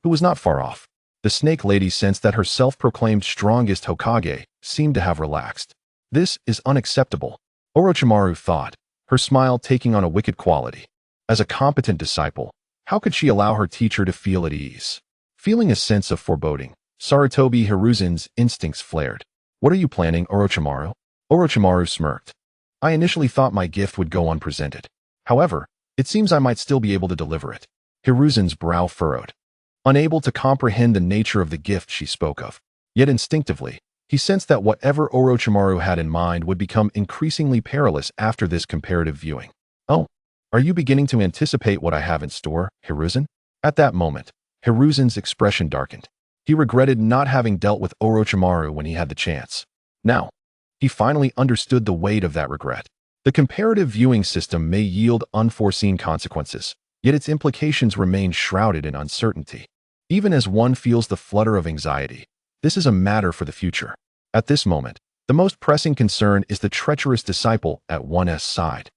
who was not far off. The snake lady sensed that her self-proclaimed strongest Hokage seemed to have relaxed. This is unacceptable, Orochimaru thought, her smile taking on a wicked quality. As a competent disciple, how could she allow her teacher to feel at ease? Feeling a sense of foreboding, Sarutobi Hiruzen's instincts flared. What are you planning, Orochimaru? Orochimaru smirked. I initially thought my gift would go unpresented. However, it seems I might still be able to deliver it. Hiruzen's brow furrowed, unable to comprehend the nature of the gift she spoke of. Yet instinctively, he sensed that whatever Orochimaru had in mind would become increasingly perilous after this comparative viewing. Oh, are you beginning to anticipate what I have in store, Hiruzen? At that moment, Hiruzen's expression darkened. He regretted not having dealt with Orochimaru when he had the chance. Now, he finally understood the weight of that regret. The comparative viewing system may yield unforeseen consequences, yet its implications remain shrouded in uncertainty. Even as one feels the flutter of anxiety, this is a matter for the future. At this moment, the most pressing concern is the treacherous disciple at one's side.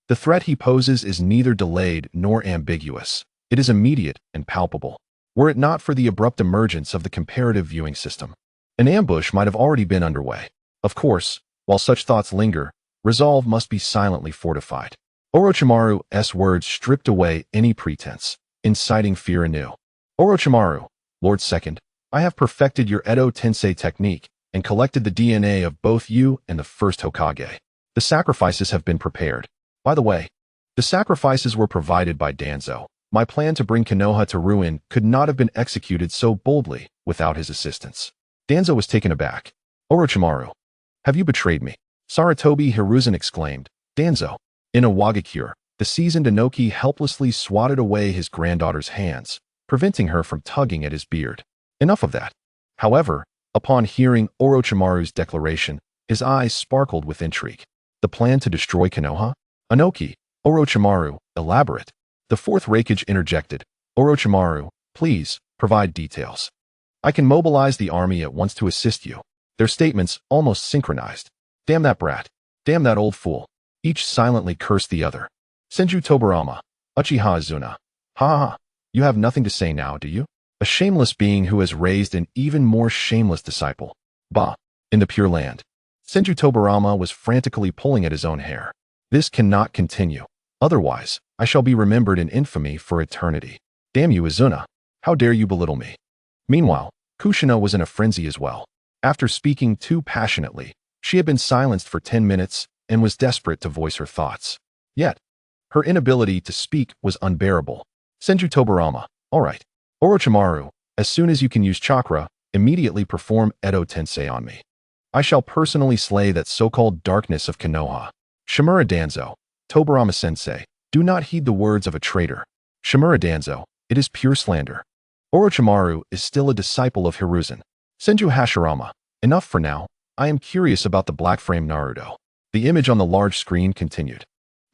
The threat he poses is neither delayed nor ambiguous. It is immediate and palpable. Were it not for the abrupt emergence of the comparative viewing system, an ambush might have already been underway. Of course, while such thoughts linger, resolve must be silently fortified. Orochimaru's words stripped away any pretense, inciting fear anew. Orochimaru, Lord Second, I have perfected your Edo Tensei technique and collected the DNA of both you and the first Hokage. The sacrifices have been prepared. By the way, the sacrifices were provided by Danzo. My plan to bring Konoha to ruin could not have been executed so boldly without his assistance. Danzo was taken aback. Orochimaru, have you betrayed me? Sarutobi Hiruzen exclaimed. Danzo. In a Wagakure, the seasoned Inoki helplessly swatted away his granddaughter's hands, preventing her from tugging at his beard. Enough of that. However, upon hearing Orochimaru's declaration, his eyes sparkled with intrigue. The plan to destroy Konoha? Inoki, Orochimaru, elaborate. The fourth Raikage interjected. Orochimaru, please, provide details. I can mobilize the army at once to assist you. Their statements almost synchronized. Damn that brat. Damn that old fool. Each silently cursed the other. Senju Tobirama, Uchiha Azuna. Ha ha ha. You have nothing to say now, do you? A shameless being who has raised an even more shameless disciple. Bah. In the Pure Land. Senju Tobirama was frantically pulling at his own hair. This cannot continue. Otherwise, I shall be remembered in infamy for eternity. Damn you, Azuna. How dare you belittle me? Meanwhile, Kushina was in a frenzy as well. After speaking too passionately, she had been silenced for 10 minutes and was desperate to voice her thoughts. Yet, her inability to speak was unbearable. Senju Tobirama, all right. Orochimaru, as soon as you can use chakra, immediately perform Edo Tensei on me. I shall personally slay that so-called darkness of Konoha. Shimura Danzo, Tobirama Sensei, do not heed the words of a traitor. Shimura Danzo, it is pure slander. Orochimaru is still a disciple of Hiruzen. Senju Hashirama, enough for now. I am curious about the black frame Naruto. The image on the large screen continued.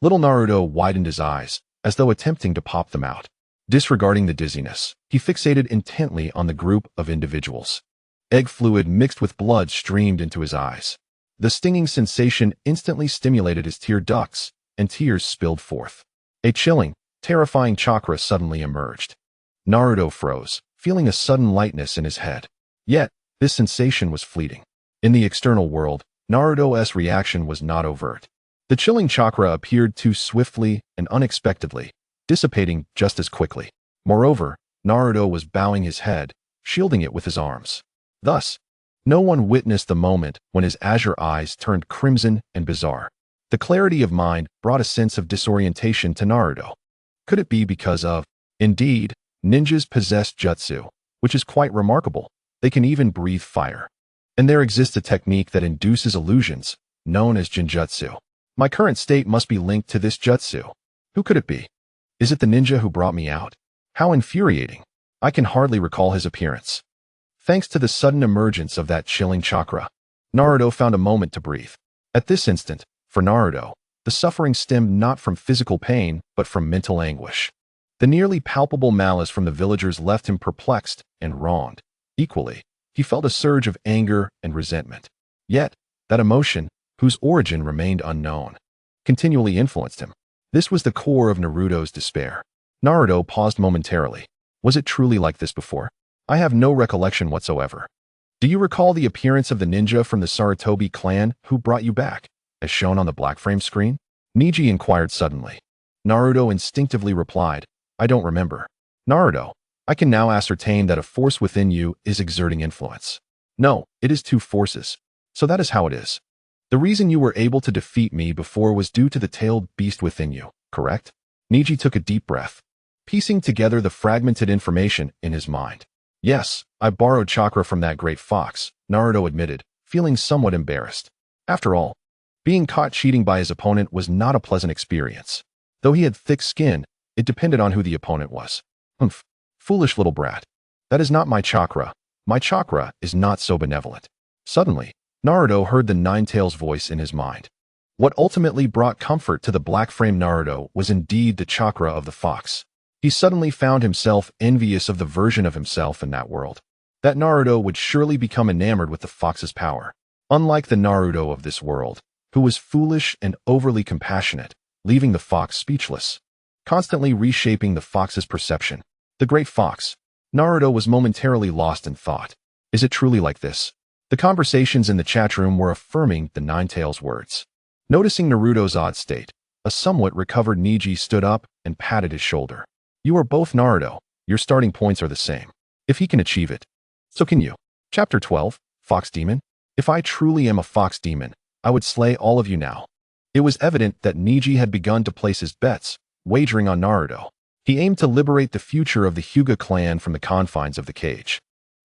Little Naruto widened his eyes, as though attempting to pop them out. Disregarding the dizziness, he fixated intently on the group of individuals. Egg fluid mixed with blood streamed into his eyes. The stinging sensation instantly stimulated his tear ducts, and tears spilled forth. A chilling, terrifying chakra suddenly emerged. Naruto froze, feeling a sudden lightness in his head. Yet, this sensation was fleeting. In the external world, Naruto's reaction was not overt. The chilling chakra appeared too swiftly and unexpectedly, dissipating just as quickly. Moreover, Naruto was bowing his head, shielding it with his arms. Thus, no one witnessed the moment when his azure eyes turned crimson and bizarre. The clarity of mind brought a sense of disorientation to Naruto. Could it be because of, indeed, ninjas possess jutsu, which is quite remarkable. They can even breathe fire. And there exists a technique that induces illusions, known as Jinjutsu. My current state must be linked to this jutsu. Who could it be? Is it the ninja who brought me out? How infuriating. I can hardly recall his appearance. Thanks to the sudden emergence of that chilling chakra, Naruto found a moment to breathe. At this instant, for Naruto, the suffering stemmed not from physical pain, but from mental anguish. The nearly palpable malice from the villagers left him perplexed and wronged. Equally, he felt a surge of anger and resentment. Yet, that emotion, whose origin remained unknown, continually influenced him. This was the core of Naruto's despair. Naruto paused momentarily. Was it truly like this before? I have no recollection whatsoever. Do you recall the appearance of the ninja from the Sarutobi clan who brought you back, as shown on the black frame screen? Neji inquired suddenly. Naruto instinctively replied, I don't remember. Naruto, I can now ascertain that a force within you is exerting influence. No, it is two forces. So that is how it is. The reason you were able to defeat me before was due to the tailed beast within you, correct? Neji took a deep breath, piecing together the fragmented information in his mind. Yes, I borrowed chakra from that great fox, Naruto admitted, feeling somewhat embarrassed. After all, being caught cheating by his opponent was not a pleasant experience. Though he had thick skin, it depended on who the opponent was. Humph, foolish little brat. That is not my chakra. My chakra is not so benevolent. Suddenly, Naruto heard the Nine-Tails voice in his mind. What ultimately brought comfort to the black frame Naruto was indeed the chakra of the fox. He suddenly found himself envious of the version of himself in that world. That Naruto would surely become enamored with the fox's power. Unlike the Naruto of this world, who was foolish and overly compassionate, leaving the fox speechless, constantly reshaping the fox's perception. The great fox. Naruto was momentarily lost in thought. Is it truly like this? The conversations in the chat room were affirming the Nine-Tails words. Noticing Naruto's odd state, a somewhat recovered Neji stood up and patted his shoulder. You are both Naruto. Your starting points are the same. If he can achieve it, so can you. Chapter 12, Fox Demon. If I truly am a fox demon, I would slay all of you now. It was evident that Neji had begun to place his bets, wagering on Naruto. He aimed to liberate the future of the Hyuga clan from the confines of the cage.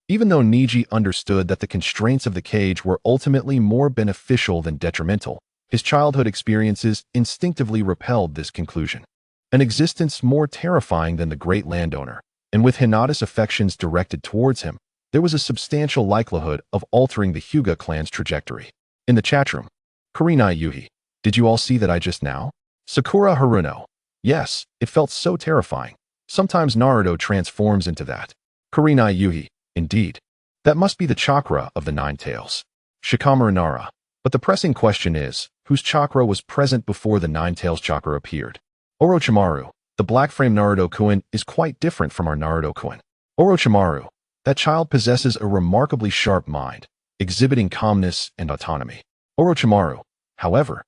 Even though Neji understood that the constraints of the cage were ultimately more beneficial than detrimental, his childhood experiences instinctively repelled this conclusion. An existence more terrifying than the great landowner, and with Hinata's affections directed towards him, there was a substantial likelihood of altering the Hyuga clan's trajectory. In the chatroom, Kurinai Yuhi, did you all see that I just now? Sakura Haruno, yes, it felt so terrifying. Sometimes Naruto transforms into that. Kurinai Yuhi, indeed. That must be the chakra of the Nine Tails. Shikamaru Nara, but the pressing question is, whose chakra was present before the Nine Tails chakra appeared? Orochimaru, the black frame Naruto-kun is quite different from our Naruto-kun. Orochimaru, that child possesses a remarkably sharp mind, exhibiting calmness and autonomy. Orochimaru, however,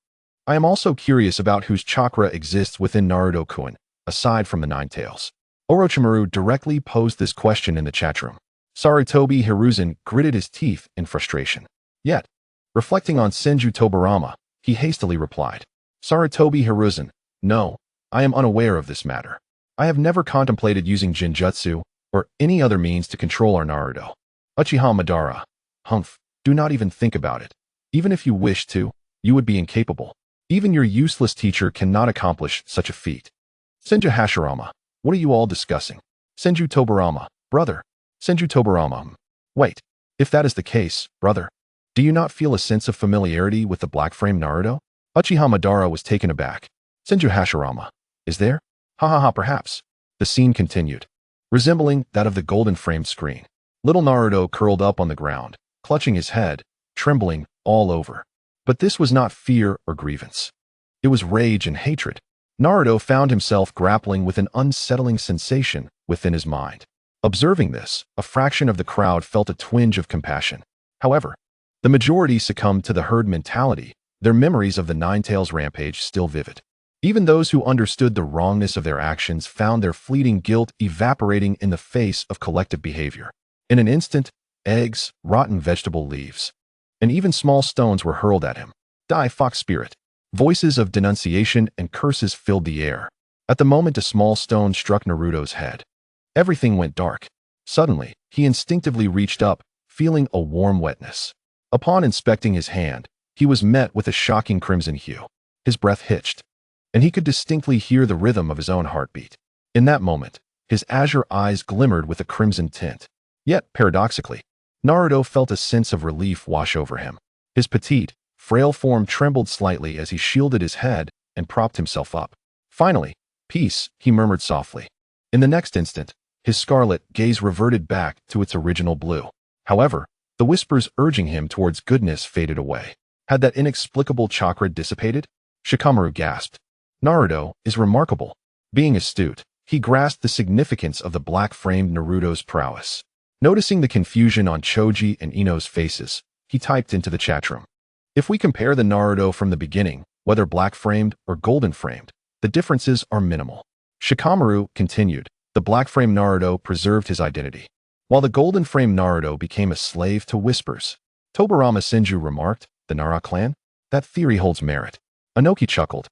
I am also curious about whose chakra exists within Naruto-kun, aside from the Nine Tails. Orochimaru directly posed this question in the chatroom. Sarutobi Hiruzen gritted his teeth in frustration. Yet, reflecting on Senju Tobirama, he hastily replied, Sarutobi Hiruzen, no, I am unaware of this matter. I have never contemplated using Jinjutsu or any other means to control our Naruto. Uchiha Madara, humph, do not even think about it. Even if you wished to, you would be incapable. Even your useless teacher cannot accomplish such a feat. Senju Hashirama, what are you all discussing? Senju Tobirama, brother. Senju Tobirama, wait, if that is the case, brother, do you not feel a sense of familiarity with the black frame Naruto? Uchiha Madara was taken aback. Senju Hashirama, is there? Ha ha ha, perhaps. The scene continued, resembling that of the golden framed screen. Little Naruto curled up on the ground, clutching his head, trembling all over. But this was not fear or grievance. It was rage and hatred. Naruto found himself grappling with an unsettling sensation within his mind. Observing this, a fraction of the crowd felt a twinge of compassion. However, the majority succumbed to the herd mentality, their memories of the Nine Tails rampage still vivid. Even those who understood the wrongness of their actions found their fleeting guilt evaporating in the face of collective behavior. In an instant, eggs, rotten vegetable leaves, and even small stones were hurled at him. Die, fox spirit! Voices of denunciation and curses filled the air. At the moment a small stone struck Naruto's head, everything went dark. Suddenly, he instinctively reached up, feeling a warm wetness. Upon inspecting his hand, he was met with a shocking crimson hue. His breath hitched, and he could distinctly hear the rhythm of his own heartbeat. In that moment, his azure eyes glimmered with a crimson tint. Yet, paradoxically, Naruto felt a sense of relief wash over him. His petite, frail form trembled slightly as he shielded his head and propped himself up. Finally, peace, he murmured softly. In the next instant, his scarlet gaze reverted back to its original blue. However, the whispers urging him towards goodness faded away. Had that inexplicable chakra dissipated? Shikamaru gasped. Naruto is remarkable. Being astute, he grasped the significance of the black-framed Naruto's prowess. Noticing the confusion on Choji and Ino's faces, he typed into the chatroom. If we compare the Naruto from the beginning, whether black-framed or golden-framed, the differences are minimal. Shikamaru continued, the black-framed Naruto preserved his identity, while the golden-framed Naruto became a slave to whispers. Tobirama Senju remarked, the Nara clan? That theory holds merit. Inoki chuckled.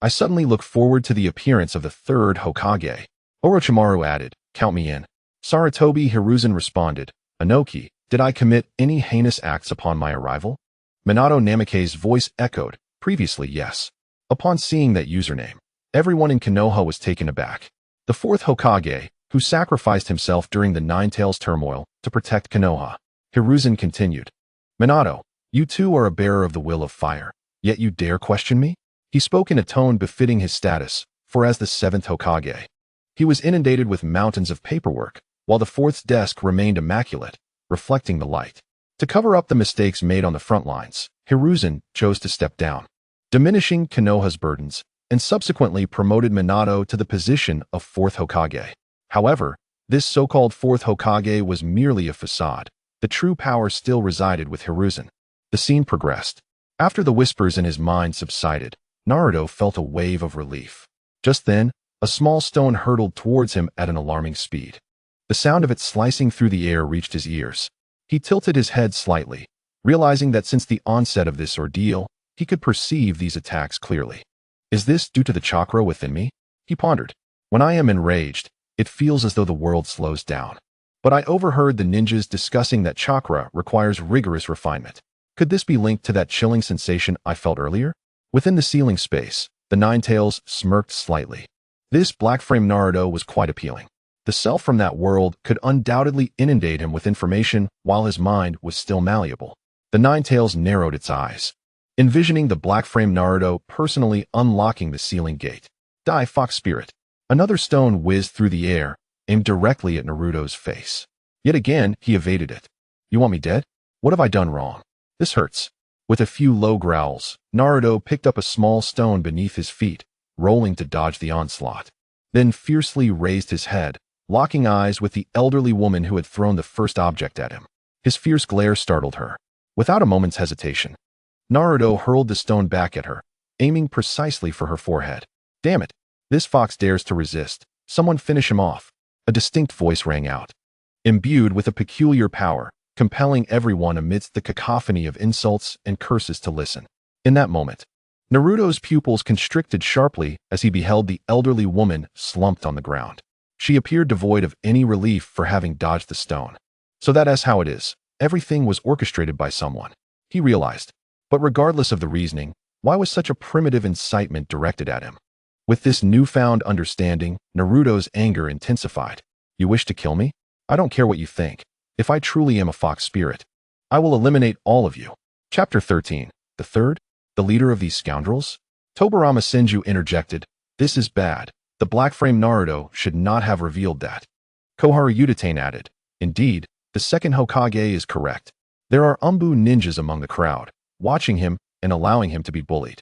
I suddenly look forward to the appearance of the third Hokage. Orochimaru added, count me in. Sarutobi Hiruzen responded, Inoki, did I commit any heinous acts upon my arrival? Minato Namake's voice echoed, previously yes. Upon seeing that username, everyone in Konoha was taken aback. The fourth Hokage, who sacrificed himself during the Nine Tails turmoil to protect Konoha. Hiruzen continued, Minato, you too are a bearer of the will of fire, yet you dare question me? He spoke in a tone befitting his status, for as the seventh Hokage, he was inundated with mountains of paperwork, while the fourth's desk remained immaculate, reflecting the light. To cover up the mistakes made on the front lines, Hiruzen chose to step down, diminishing Konoha's burdens, and subsequently promoted Minato to the position of fourth Hokage. However, this so-called fourth Hokage was merely a facade. The true power still resided with Hiruzen. The scene progressed. After the whispers in his mind subsided, Naruto felt a wave of relief. Just then, a small stone hurtled towards him at an alarming speed. The sound of it slicing through the air reached his ears. He tilted his head slightly, realizing that since the onset of this ordeal, He could perceive these attacks clearly. Is this due to the chakra within me? He pondered. When I am enraged, it feels as though the world slows down. But I overheard the ninjas discussing that chakra requires rigorous refinement. Could this be linked to that chilling sensation I felt earlier? Within the ceiling space, the Ninetales smirked slightly. This black-frame Naruto was quite appealing. The self from that world could undoubtedly inundate him with information while his mind was still malleable. The Ninetales narrowed its eyes, envisioning the black-frame Naruto personally unlocking the ceiling gate. Die Fox Spirit. Another stone whizzed through the air, aimed directly at Naruto's face. Yet again, he evaded it. You want me dead? What have I done wrong? This hurts. With a few low growls, Naruto picked up a small stone beneath his feet, rolling to dodge the onslaught. Then fiercely raised his head, locking eyes with the elderly woman who had thrown the first object at him. His fierce glare startled her. Without a moment's hesitation, Naruto hurled the stone back at her, aiming precisely for her forehead. Damn it! This fox dares to resist. Someone finish him off. A distinct voice rang out, imbued with a peculiar power, compelling everyone amidst the cacophony of insults and curses to listen. In that moment, Naruto's pupils constricted sharply as he beheld the elderly woman slumped on the ground. She appeared devoid of any relief for having dodged the stone. So that is how it is. Everything was orchestrated by someone, he realized. But regardless of the reasoning, why was such a primitive incitement directed at him? With this newfound understanding, Naruto's anger intensified. You wish to kill me? I don't care what you think. If I truly am a fox spirit, I will eliminate all of you. Chapter 13. The third? The leader of these scoundrels? Tobirama Senju interjected. This is bad. The black-frame Naruto should not have revealed that. Koharu Udatane added. Indeed, the second Hokage is correct. There are Umbu ninjas among the crowd, watching him and allowing him to be bullied.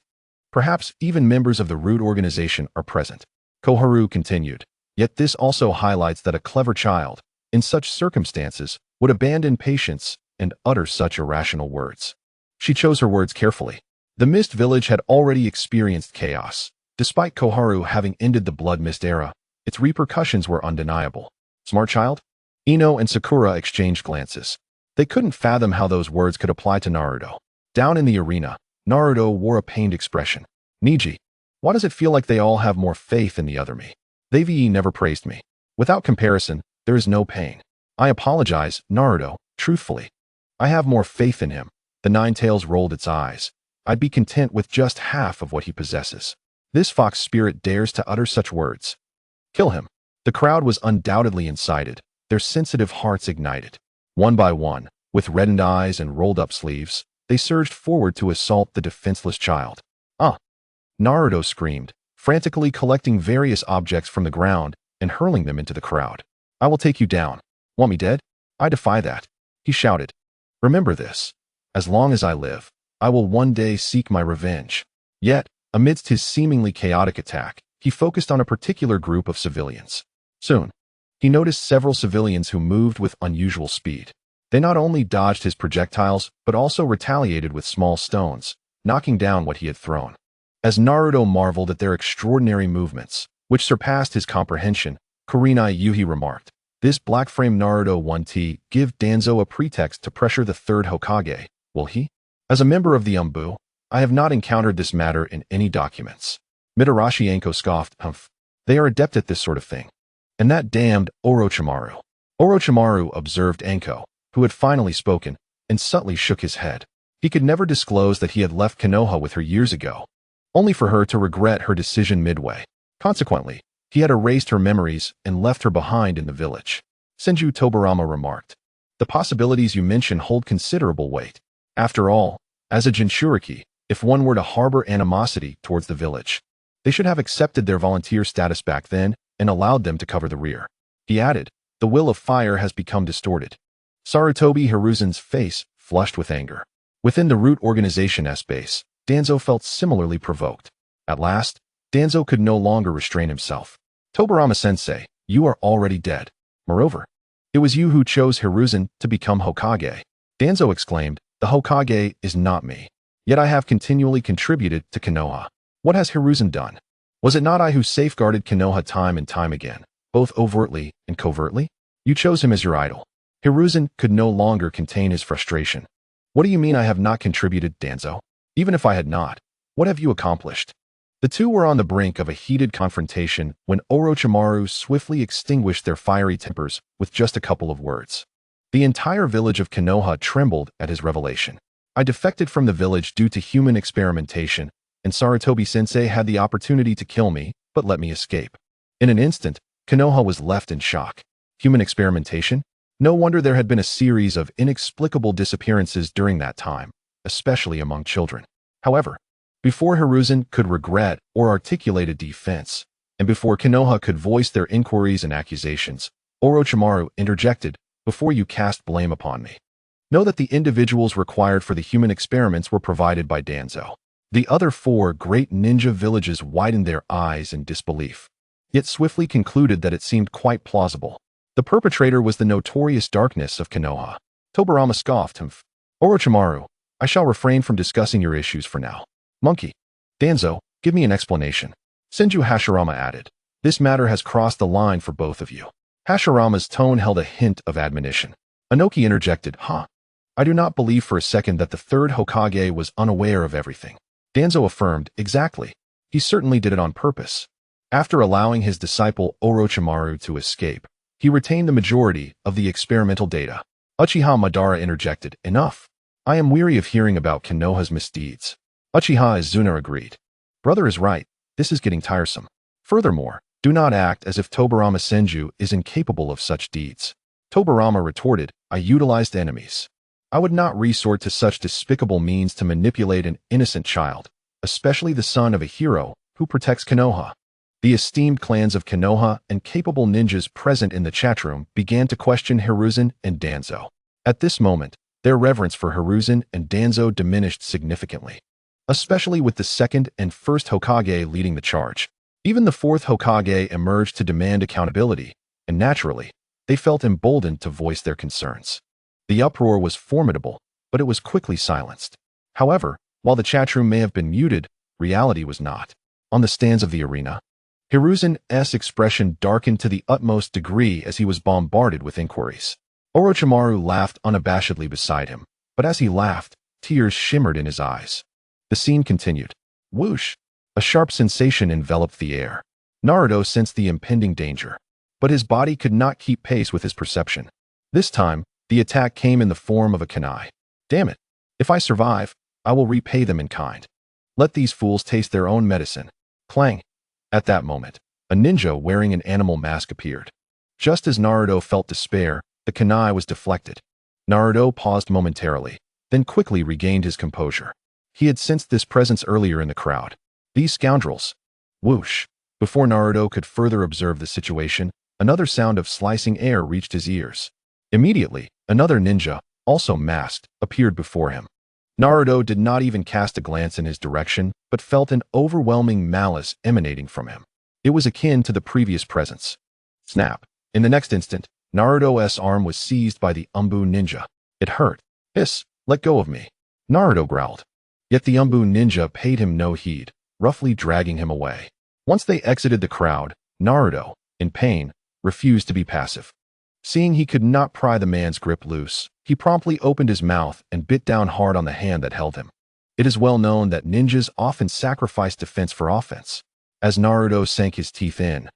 Perhaps even members of the Root organization are present. Koharu continued. Yet this also highlights that a clever child, in such circumstances, would abandon patience and utter such irrational words. She chose her words carefully. The Mist Village had already experienced chaos. Despite Koharu having ended the Blood Mist era, its repercussions were undeniable. Smart child? Ino and Sakura exchanged glances. They couldn't fathom how those words could apply to Naruto. Down in the arena, Naruto wore a pained expression. Niji, why does it feel like they all have more faith in the other me? They never praised me. Without comparison, there is no pain. I apologize, Naruto, truthfully. I have more faith in him. The Ninetales rolled its eyes. I'd be content with just half of what he possesses. This fox spirit dares to utter such words. Kill him. The crowd was undoubtedly incited, their sensitive hearts ignited. One by one, with reddened eyes and rolled-up sleeves, they surged forward to assault the defenseless child. Ah! Naruto screamed, frantically collecting various objects from the ground and hurling them into the crowd. I will take you down. Want me dead? I defy that. He shouted. Remember this. As long as I live, I will one day seek my revenge. Yet, amidst his seemingly chaotic attack, he focused on a particular group of civilians. Soon, he noticed several civilians who moved with unusual speed. They not only dodged his projectiles, but also retaliated with small stones, knocking down what he had thrown. As Naruto marveled at their extraordinary movements, which surpassed his comprehension, Kurinai Yuhi remarked, This black-frame Naruto 1T give Danzo a pretext to pressure the third Hokage, will he? As a member of the Umbu, I have not encountered this matter in any documents. Mitarashi Anko scoffed, Humph. They are adept at this sort of thing. And that damned Orochimaru. Orochimaru observed Anko, who had finally spoken, and subtly shook his head. He could never disclose that he had left Konoha with her years ago, only for her to regret her decision midway. Consequently, he had erased her memories and left her behind in the village. Senju Tobirama remarked, The possibilities you mention hold considerable weight. After all, as a Jinchuriki, if one were to harbor animosity towards the village, they should have accepted their volunteer status back then and allowed them to cover the rear. He added, The will of fire has become distorted. Sarutobi Hiruzen's face flushed with anger. Within the Root organization's base, Danzo felt similarly provoked. At last, Danzo could no longer restrain himself. Tobirama-sensei, you are already dead. Moreover, it was you who chose Hiruzen to become Hokage. Danzo exclaimed, The Hokage is not me. Yet I have continually contributed to Konoha. What has Hiruzen done? Was it not I who safeguarded Konoha time and time again, both overtly and covertly? You chose him as your idol. Hiruzen could no longer contain his frustration. What do you mean I have not contributed, Danzo? Even if I had not, what have you accomplished? The two were on the brink of a heated confrontation when Orochimaru swiftly extinguished their fiery tempers with just a couple of words. The entire village of Konoha trembled at his revelation. I defected from the village due to human experimentation, and Sarutobi-sensei had the opportunity to kill me, but let me escape. In an instant, Konoha was left in shock. Human experimentation? No wonder there had been a series of inexplicable disappearances during that time, especially among children. However, before Hiruzen could regret or articulate a defense, and before Konoha could voice their inquiries and accusations, Orochimaru interjected, "Before you cast blame upon me, know that the individuals required for the human experiments were provided by Danzo." The other four great ninja villages widened their eyes in disbelief, yet swiftly concluded that it seemed quite plausible. The perpetrator was the notorious darkness of Konoha. Tobirama scoffed him. "Orochimaru, I shall refrain from discussing your issues for now. Monkey, Danzo, give me an explanation." Senju Hashirama added, "This matter has crossed the line for both of you." Hashirama's tone held a hint of admonition. Inoki interjected, "I do not believe for a second that the third Hokage was unaware of everything." Danzo affirmed, "Exactly. He certainly did it on purpose." After allowing his disciple Orochimaru to escape, he retained the majority of the experimental data. Uchiha Madara interjected, "Enough. I am weary of hearing about Konoha's misdeeds." Uchiha Izuna agreed. "Brother is right. This is getting tiresome. Furthermore, do not act as if Tobirama Senju is incapable of such deeds." Tobirama retorted, "I utilized enemies. I would not resort to such despicable means to manipulate an innocent child, especially the son of a hero who protects Konoha." The esteemed clans of Konoha and capable ninjas present in the chatroom began to question Hiruzen and Danzo. At this moment, their reverence for Hiruzen and Danzo diminished significantly, especially with the second and first Hokage leading the charge. Even the fourth Hokage emerged to demand accountability, and naturally, they felt emboldened to voice their concerns. The uproar was formidable, but it was quickly silenced. However, while the chatroom may have been muted, reality was not. On the stands of the arena, Hiruzen's expression darkened to the utmost degree as he was bombarded with inquiries. Orochimaru laughed unabashedly beside him, but as he laughed, tears shimmered in his eyes. The scene continued. Whoosh! A sharp sensation enveloped the air. Naruto sensed the impending danger, but his body could not keep pace with his perception. This time, the attack came in the form of a kunai. "Damn it! If I survive, I will repay them in kind. Let these fools taste their own medicine." Clang! At that moment, a ninja wearing an animal mask appeared. Just as Naruto felt despair, the kunai was deflected. Naruto paused momentarily, then quickly regained his composure. He had sensed this presence earlier in the crowd. These scoundrels! Whoosh! Before Naruto could further observe the situation, another sound of slicing air reached his ears. Immediately, another ninja, also masked, appeared before him. Naruto did not even cast a glance in his direction, but felt an overwhelming malice emanating from him. It was akin to the previous presence. Snap! In the next instant, Naruto's arm was seized by the Umbu ninja. It hurt. "Hiss! Let go of me!" Naruto growled. Yet the Umbu ninja paid him no heed, roughly dragging him away. Once they exited the crowd, Naruto, in pain, refused to be passive. Seeing he could not pry the man's grip loose, he promptly opened his mouth and bit down hard on the hand that held him. It is well known that ninjas often sacrifice defense for offense. As Naruto sank his teeth in,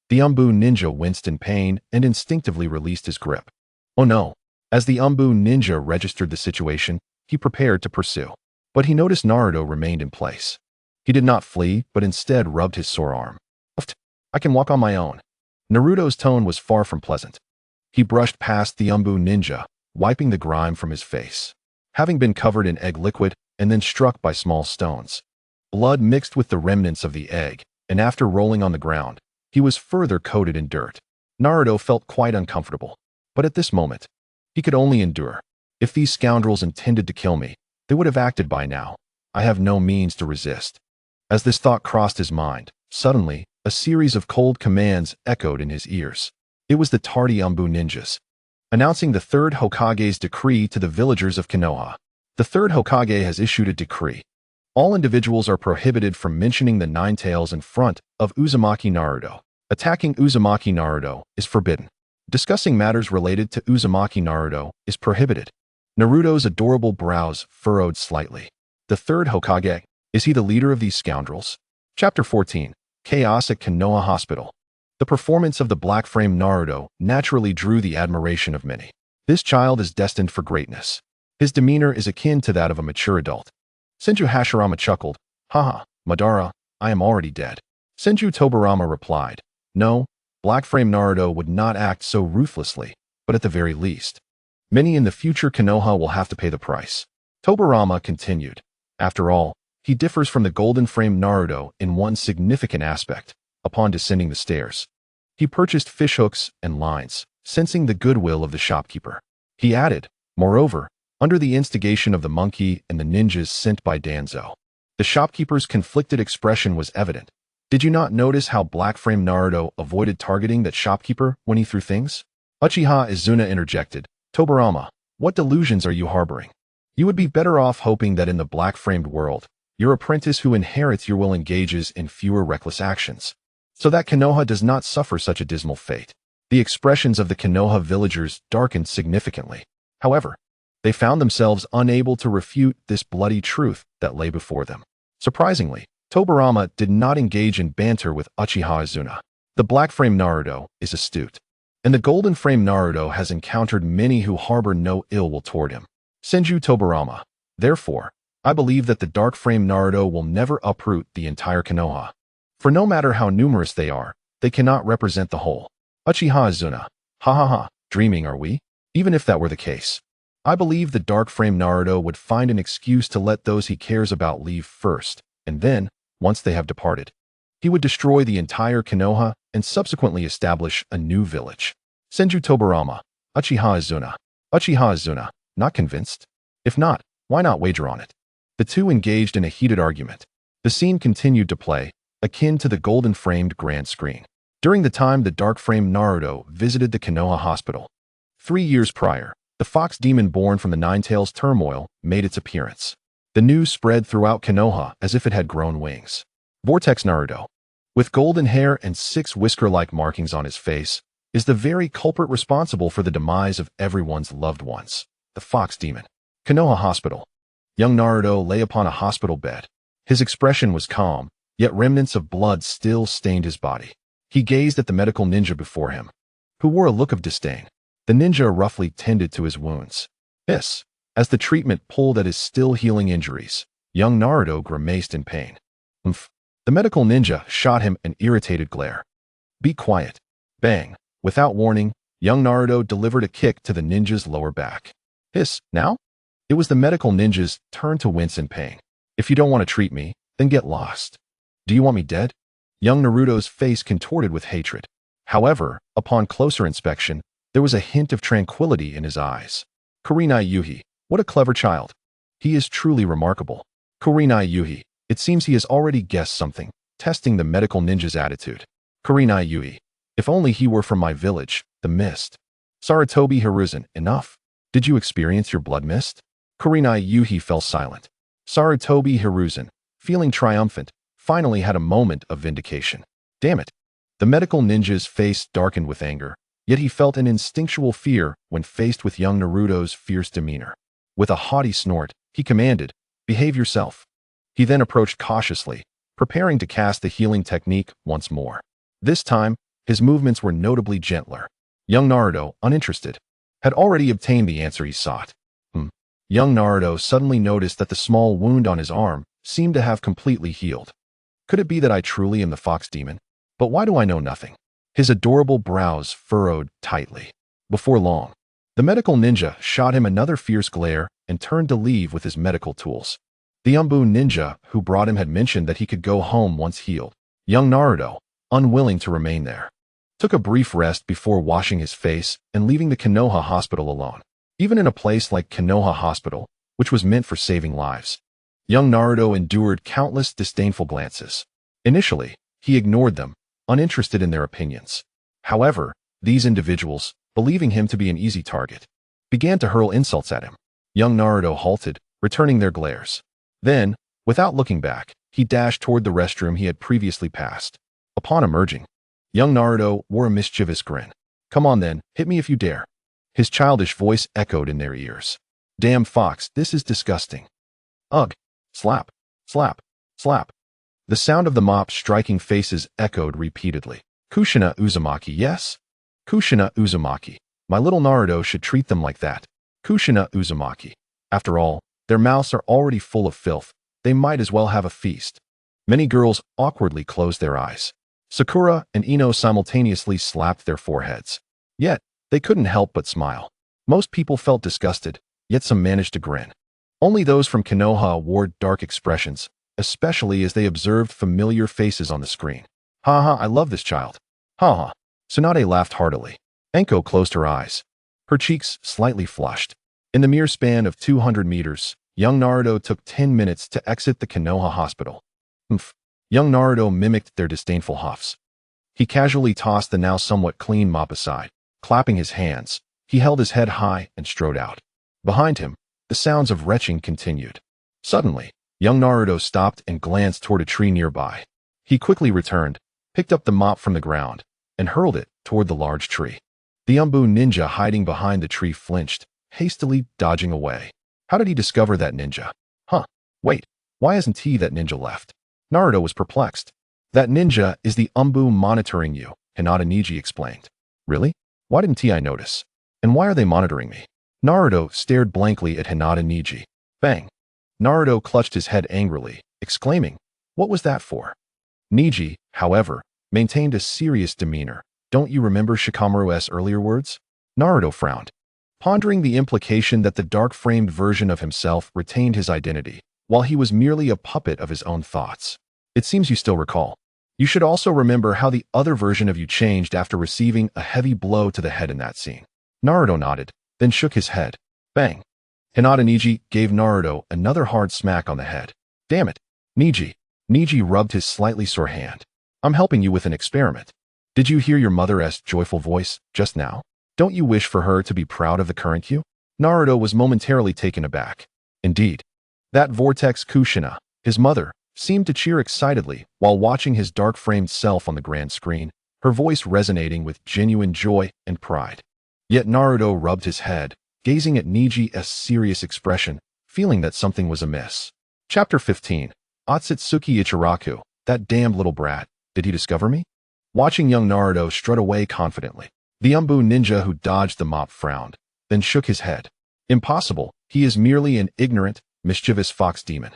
the Umbu ninja winced in pain and instinctively released his grip. Oh no! As the Umbu ninja registered the situation, he prepared to pursue. But he noticed Naruto remained in place. He did not flee, but instead rubbed his sore arm. "I can walk on my own." Naruto's tone was far from pleasant. He brushed past the Umbu ninja, wiping the grime from his face. Having been covered in egg liquid and then struck by small stones, blood mixed with the remnants of the egg, and after rolling on the ground, he was further coated in dirt. Naruto felt quite uncomfortable, but at this moment, he could only endure. If these scoundrels intended to kill me, they would have acted by now. I have no means to resist. As this thought crossed his mind, suddenly, a series of cold commands echoed in his ears. It was the tardy Umbu ninjas, announcing the third Hokage's decree to the villagers of Konoha. The third Hokage has issued a decree. All individuals are prohibited from mentioning the Nine Tails in front of Uzumaki Naruto. Attacking Uzumaki Naruto is forbidden. Discussing matters related to Uzumaki Naruto is prohibited. Naruto's adorable brows furrowed slightly. The third Hokage. Is he the leader of these scoundrels? Chapter 14. Chaos at Konoha Hospital. The performance of the black-framed Naruto naturally drew the admiration of many. This child is destined for greatness. His demeanor is akin to that of a mature adult. Senju Hashirama chuckled. Haha, Madara, I am already dead. Senju Tobirama replied. No, black-framed Naruto would not act so ruthlessly, but at the very least, many in the future Konoha will have to pay the price. Tobirama continued. After all, he differs from the golden-framed Naruto in one significant aspect. Upon descending the stairs, he purchased fishhooks and lines, sensing the goodwill of the shopkeeper. He added, moreover, under the instigation of the monkey and the ninjas sent by Danzo. The shopkeeper's conflicted expression was evident. Did you not notice how black-framed Naruto avoided targeting that shopkeeper when he threw things? Uchiha Izuna interjected. Tobirama, what delusions are you harboring? You would be better off hoping that in the black-framed world, your apprentice who inherits your will engages in fewer reckless actions, so that Konoha does not suffer such a dismal fate. The expressions of the Konoha villagers darkened significantly. However, they found themselves unable to refute this bloody truth that lay before them. Surprisingly, Tobirama did not engage in banter with Uchiha Izuna. The black-framed Naruto is astute, and the golden-framed Naruto has encountered many who harbor no ill will toward him. Senju Tobirama. Therefore, I believe that the dark-framed Naruto will never uproot the entire Konoha. For no matter how numerous they are, they cannot represent the whole. Uchiha Izuna. Ha ha ha, dreaming are we? Even if that were the case, I believe the dark-framed Naruto would find an excuse to let those he cares about leave first, and then, once they have departed, he would destroy the entire Konoha and subsequently establish a new village. Senju Tobirama. Uchiha Izuna. Uchiha Izuna. Not convinced? If not, why not wager on it? The two engaged in a heated argument. The scene continued to play, akin to the golden-framed grand screen. During the time the dark-framed Naruto visited the Konoha hospital, 3 years prior, the fox demon born from the Nine-Tails turmoil made its appearance. The news spread throughout Konoha as if it had grown wings. Vortex Naruto, with golden hair and 6 whisker-like markings on his face, is the very culprit responsible for the demise of everyone's loved ones. The fox demon. Konoha Hospital. Young Naruto lay upon a hospital bed. His expression was calm, yet remnants of blood still stained his body. He gazed at the medical ninja before him, who wore a look of disdain. The ninja roughly tended to his wounds. As the treatment pulled at his still-healing injuries, young Naruto grimaced in pain. The medical ninja shot him an irritated glare. Be quiet. Bang. Without warning, young Naruto delivered a kick to the ninja's lower back. Now? It was the medical ninja's turn to wince in pain. If you don't want to treat me, then get lost. Do you want me dead? Young Naruto's face contorted with hatred. However, upon closer inspection, there was a hint of tranquility in his eyes. Kurinai Yuhi, what a clever child. He is truly remarkable. Kurinai Yuhi, it seems he has already guessed something, testing the medical ninja's attitude. Kurinai Yuhi, if only he were from my village, the mist. Sarutobi Hiruzen, enough. Did you experience your blood mist? Kurinai Yuhi fell silent. Sarutobi Hiruzen, feeling triumphant, finally had a moment of vindication. Damn it. The medical ninja's face darkened with anger, yet he felt an instinctual fear when faced with young Naruto's fierce demeanor. With a haughty snort, he commanded, behave yourself. He then approached cautiously, preparing to cast the healing technique once more. This time, his movements were notably gentler. Young Naruto, uninterested, had already obtained the answer he sought. Young Naruto suddenly noticed that the small wound on his arm seemed to have completely healed. Could it be that I truly am the fox demon? But why do I know nothing? His adorable brows furrowed tightly. Before long, the medical ninja shot him another fierce glare and turned to leave with his medical tools. The Umbu ninja who brought him had mentioned that he could go home once healed. Young Naruto, unwilling to remain there, took a brief rest before washing his face and leaving the Konoha hospital alone. Even in a place like Konoha Hospital, which was meant for saving lives, young Naruto endured countless disdainful glances. Initially, he ignored them, uninterested in their opinions. However, these individuals, believing him to be an easy target, began to hurl insults at him. Young Naruto halted, returning their glares. Then, without looking back, he dashed toward the restroom he had previously passed. Upon emerging, young Naruto wore a mischievous grin. Come on then, hit me if you dare. His childish voice echoed in their ears. Damn fox, this is disgusting. Ugh. Slap, slap, slap. The sound of the mop striking faces echoed repeatedly. Kushina Uzumaki, yes? Kushina Uzumaki. My little Naruto should treat them like that. Kushina Uzumaki. After all, their mouths are already full of filth. They might as well have a feast. Many girls awkwardly closed their eyes. Sakura and Ino simultaneously slapped their foreheads. Yet, they couldn't help but smile. Most people felt disgusted, yet some managed to grin. Only those from Konoha wore dark expressions, especially as they observed familiar faces on the screen. Ha, I love this child. Ha. Tsunade laughed heartily. Enko closed her eyes. Her cheeks slightly flushed. In the mere span of 200 meters, young Naruto took 10 minutes to exit the Konoha hospital. Young Naruto mimicked their disdainful huffs. He casually tossed the now somewhat clean mop aside. Clapping his hands, he held his head high and strode out. Behind him, the sounds of retching continued. Suddenly, young Naruto stopped and glanced toward a tree nearby. He quickly returned, picked up the mop from the ground, and hurled it toward the large tree. The Umbu ninja hiding behind the tree flinched, hastily dodging away. How did he discover that ninja? Wait, why hasn't he that ninja left? Naruto was perplexed. That ninja is the Umbu monitoring you, Hinata Niji explained. Really? Why didn't I notice? And why are they monitoring me? Naruto stared blankly at Hinata Niji. Bang! Naruto clutched his head angrily, exclaiming, what was that for? Niji, however, maintained a serious demeanor. Don't you remember Shikamaru's earlier words? Naruto frowned, pondering the implication that the dark-framed version of himself retained his identity, while he was merely a puppet of his own thoughts. It seems you still recall. You should also remember how the other version of you changed after receiving a heavy blow to the head in that scene. Naruto nodded, then shook his head. Bang! Hinata Niji gave Naruto another hard smack on the head. Damn it, Niji. Niji rubbed his slightly sore hand. I'm helping you with an experiment. Did you hear your mother's joyful voice just now? Don't you wish for her to be proud of the current you? Naruto was momentarily taken aback. Indeed. That vortex Kushina, his mother, seemed to cheer excitedly while watching his dark-framed self on the grand screen, her voice resonating with genuine joy and pride. Yet Naruto rubbed his head, gazing at Niji's serious expression, feeling that something was amiss. Chapter 15. Otsutsuki Ichiraku, that damned little brat, did he discover me? Watching young Naruto strut away confidently, the Umbu ninja who dodged the mop frowned, then shook his head. Impossible, he is merely an ignorant, mischievous fox demon.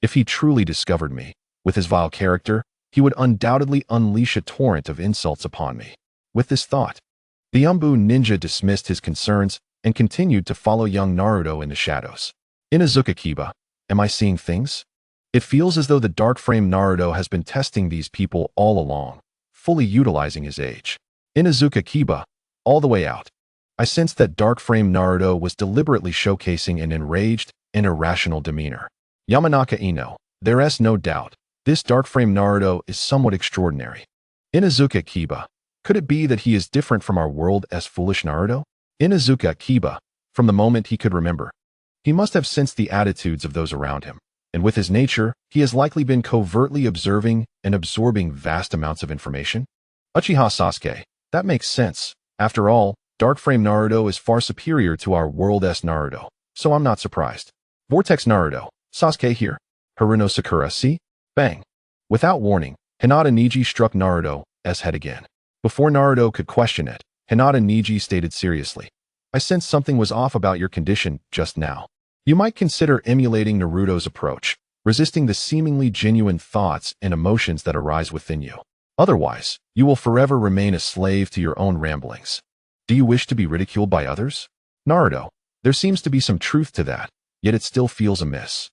If he truly discovered me, with his vile character, he would undoubtedly unleash a torrent of insults upon me. With this thought, the Umbu ninja dismissed his concerns and continued to follow young Naruto in the shadows. Inuzuka Kiba, am I seeing things? It feels as though the dark-framed Naruto has been testing these people all along, fully utilizing his age. Inuzuka Kiba, all the way out. I sensed that dark-framed Naruto was deliberately showcasing an enraged and irrational demeanor. Yamanaka Ino, there's no doubt, this dark-framed Naruto is somewhat extraordinary. Inuzuka Kiba, could it be that he is different from our world's foolish Naruto? Inuzuka Kiba, from the moment he could remember. He must have sensed the attitudes of those around him, and with his nature, he has likely been covertly observing and absorbing vast amounts of information. Uchiha Sasuke, that makes sense. After all, dark-framed Naruto is far superior to our world's Naruto, so I'm not surprised. Vortex Naruto, Sasuke here. Haruno Sakura, see? Bang. Without warning, Hinata Niji struck Naruto's head again. Before Naruto could question it, Hinata Niji stated seriously, I sensed something was off about your condition just now. You might consider emulating Naruto's approach, resisting the seemingly genuine thoughts and emotions that arise within you. Otherwise, you will forever remain a slave to your own ramblings. Do you wish to be ridiculed by others? Naruto, there seems to be some truth to that, yet it still feels amiss.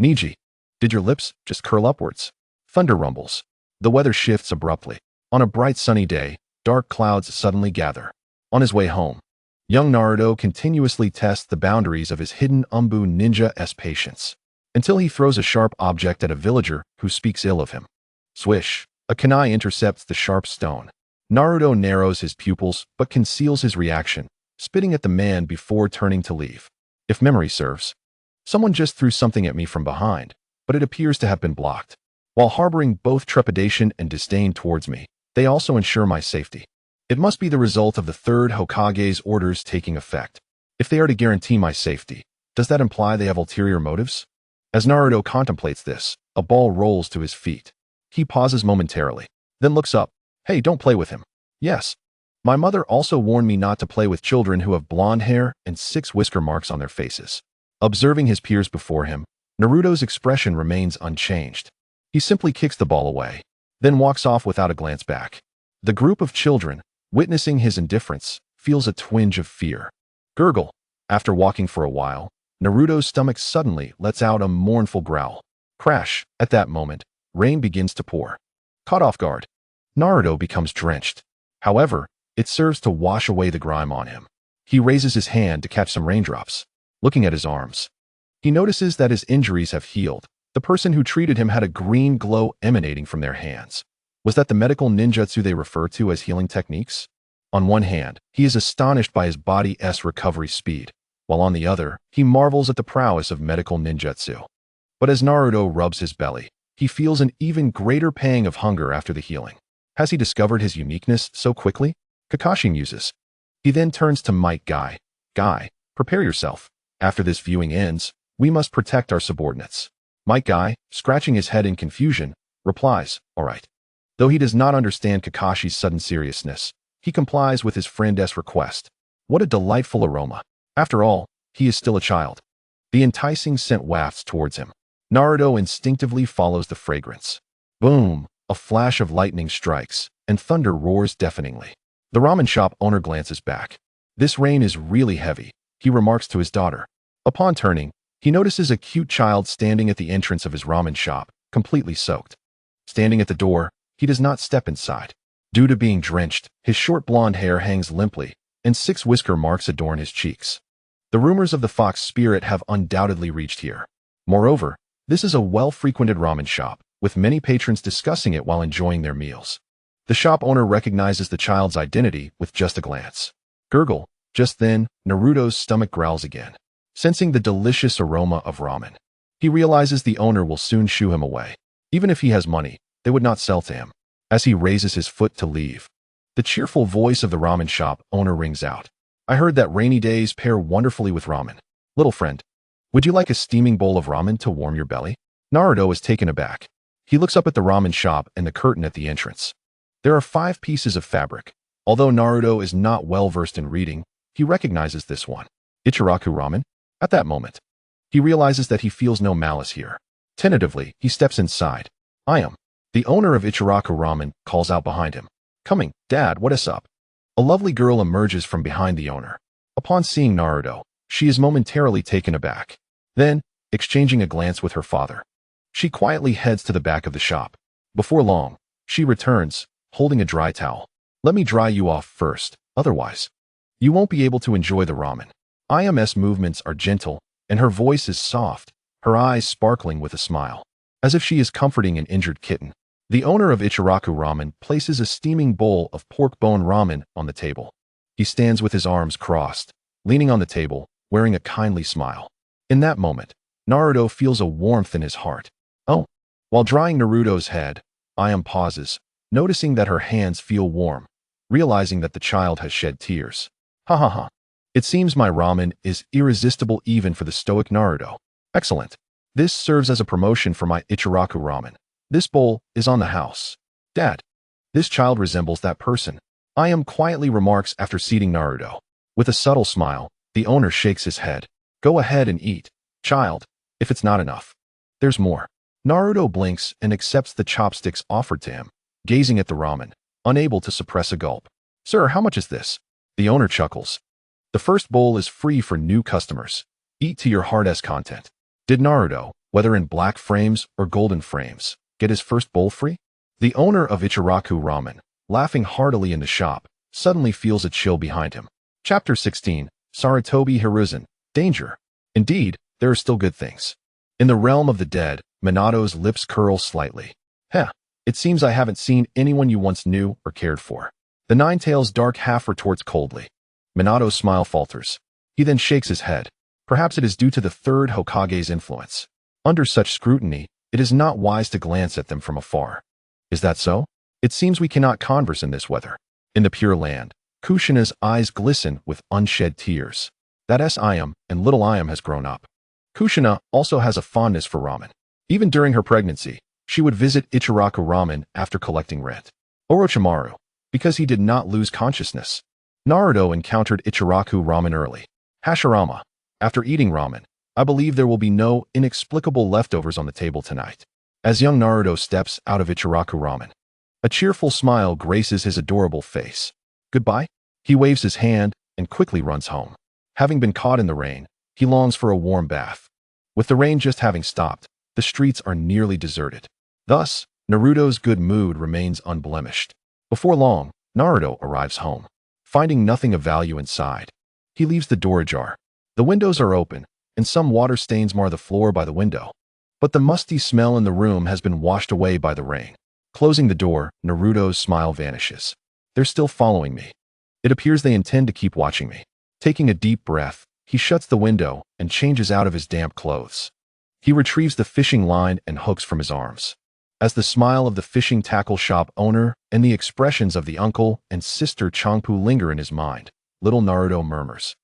Niji, did your lips just curl upwards? Thunder rumbles. The weather shifts abruptly. On a bright sunny day, dark clouds suddenly gather. On his way home, young Naruto continuously tests the boundaries of his hidden Umbu ninja's patience, until he throws a sharp object at a villager who speaks ill of him. Swish, a kunai intercepts the sharp stone. Naruto narrows his pupils but conceals his reaction, spitting at the man before turning to leave. If memory serves, someone just threw something at me from behind, but it appears to have been blocked. While harboring both trepidation and disdain towards me, they also ensure my safety. It must be the result of the third Hokage's orders taking effect. If they are to guarantee my safety, does that imply they have ulterior motives? As Naruto contemplates this, a ball rolls to his feet. He pauses momentarily, then looks up. Hey, don't play with him. Yes. My mother also warned me not to play with children who have blonde hair and 6 whisker marks on their faces. Observing his peers before him, Naruto's expression remains unchanged. He simply kicks the ball away, then walks off without a glance back. The group of children, witnessing his indifference, feels a twinge of fear. Gurgle. After walking for a while, Naruto's stomach suddenly lets out a mournful growl. Crash. At that moment, rain begins to pour. Caught off guard, Naruto becomes drenched. However, it serves to wash away the grime on him. He raises his hand to catch some raindrops. Looking at his arms, he notices that his injuries have healed. The person who treated him had a green glow emanating from their hands. Was that the medical ninjutsu they refer to as healing techniques? On one hand, he is astonished by his body's recovery speed, while on the other, he marvels at the prowess of medical ninjutsu. But as Naruto rubs his belly, he feels an even greater pang of hunger after the healing. Has he discovered his uniqueness so quickly? Kakashi muses. He then turns to Might Guy. Guy, prepare yourself. After this viewing ends, we must protect our subordinates. Might Guy, scratching his head in confusion, replies, all right. Though he does not understand Kakashi's sudden seriousness, he complies with his friend's request. What a delightful aroma. After all, he is still a child. The enticing scent wafts towards him. Naruto instinctively follows the fragrance. Boom! A flash of lightning strikes, and thunder roars deafeningly. The ramen shop owner glances back. This rain is really heavy, he remarks to his daughter. Upon turning, he notices a cute child standing at the entrance of his ramen shop, completely soaked. Standing at the door, he does not step inside. Due to being drenched, his short blonde hair hangs limply, and 6 whisker marks adorn his cheeks. The rumors of the fox spirit have undoubtedly reached here. Moreover, this is a well-frequented ramen shop, with many patrons discussing it while enjoying their meals. The shop owner recognizes the child's identity with just a glance. Gurgle. Just then, Naruto's stomach growls again, sensing the delicious aroma of ramen. He realizes the owner will soon shoo him away. Even if he has money, they would not sell to him. As he raises his foot to leave, the cheerful voice of the ramen shop owner rings out. I heard that rainy days pair wonderfully with ramen. Little friend, would you like a steaming bowl of ramen to warm your belly? Naruto is taken aback. He looks up at the ramen shop and the curtain at the entrance. There are 5 pieces of fabric. Although Naruto is not well versed in reading, he recognizes this one. Ichiraku ramen? At that moment, he realizes that he feels no malice here. Tentatively, he steps inside. I am. The owner of Ichiraku ramen calls out behind him. Coming, Dad, what is up? A lovely girl emerges from behind the owner. Upon seeing Naruto, she is momentarily taken aback. Then, exchanging a glance with her father, she quietly heads to the back of the shop. Before long, she returns, holding a dry towel. Let me dry you off first, otherwise, you won't be able to enjoy the ramen. IM's movements are gentle, and her voice is soft, her eyes sparkling with a smile, as if she is comforting an injured kitten. The owner of Ichiraku ramen places a steaming bowl of pork bone ramen on the table. He stands with his arms crossed, leaning on the table, wearing a kindly smile. In that moment, Naruto feels a warmth in his heart. Oh! While drying Naruto's head, IM pauses, noticing that her hands feel warm, realizing that the child has shed tears. Ha ha ha. It seems my ramen is irresistible even for the stoic Naruto. Excellent. This serves as a promotion for my Ichiraku ramen. This bowl is on the house. Dad, this child resembles that person. IM quietly remarks after seating Naruto. With a subtle smile, the owner shakes his head. Go ahead and eat, child, if it's not enough. There's more. Naruto blinks and accepts the chopsticks offered to him, gazing at the ramen, unable to suppress a gulp. Sir, how much is this? The owner chuckles. The first bowl is free for new customers. Eat to your heart's content. Did Naruto, whether in black frames or golden frames, get his first bowl free? The owner of Ichiraku ramen, laughing heartily in the shop, suddenly feels a chill behind him. Chapter 16, Sarutobi Hiruzen, Danger. Indeed, there are still good things. In the realm of the dead, Minato's lips curl slightly. Heh, it seems I haven't seen anyone you once knew or cared for. The Ninetales' dark half retorts coldly. Minato's smile falters. He then shakes his head. Perhaps it is due to the third Hokage's influence. Under such scrutiny, it is not wise to glance at them from afar. Is that so? It seems we cannot converse in this weather. In the Pure Land, Kushina's eyes glisten with unshed tears. That S. Iam and little Iam has grown up. Kushina also has a fondness for ramen. Even during her pregnancy, she would visit Ichiraku Ramen after collecting rent. Orochimaru, because he did not lose consciousness. Naruto encountered Ichiraku Ramen early. Hashirama, after eating ramen, I believe there will be no inexplicable leftovers on the table tonight. As young Naruto steps out of Ichiraku Ramen, a cheerful smile graces his adorable face. Goodbye? He waves his hand and quickly runs home. Having been caught in the rain, he longs for a warm bath. With the rain just having stopped, the streets are nearly deserted. Thus, Naruto's good mood remains unblemished. Before long, Naruto arrives home. Finding nothing of value inside, he leaves the door ajar. The windows are open, and some water stains mar the floor by the window. But the musty smell in the room has been washed away by the rain. Closing the door, Naruto's smile vanishes. They're still following me. It appears they intend to keep watching me. Taking a deep breath, he shuts the window and changes out of his damp clothes. He retrieves the fishing line and hooks from his arms. As the smile of the fishing tackle shop owner and the expressions of the uncle and sister Changpu linger in his mind, little Naruto murmurs,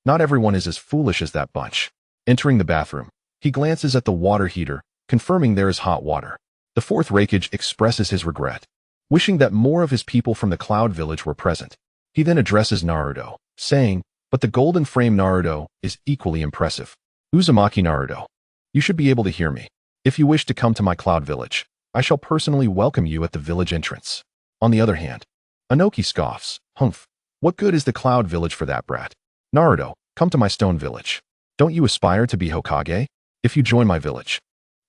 "Not everyone is as foolish as that bunch." Entering the bathroom, he glances at the water heater, confirming there is hot water. The fourth Hokage expresses his regret, wishing that more of his people from the Cloud Village were present. He then addresses Naruto, saying, "But the golden frame Naruto is equally impressive. Uzumaki Naruto, you should be able to hear me. If you wish to come to my Cloud Village, I shall personally welcome you at the village entrance." On the other hand, Inoki scoffs, "Humph, what good is the Cloud Village for that brat? Naruto, come to my Stone Village. Don't you aspire to be Hokage? If you join my village,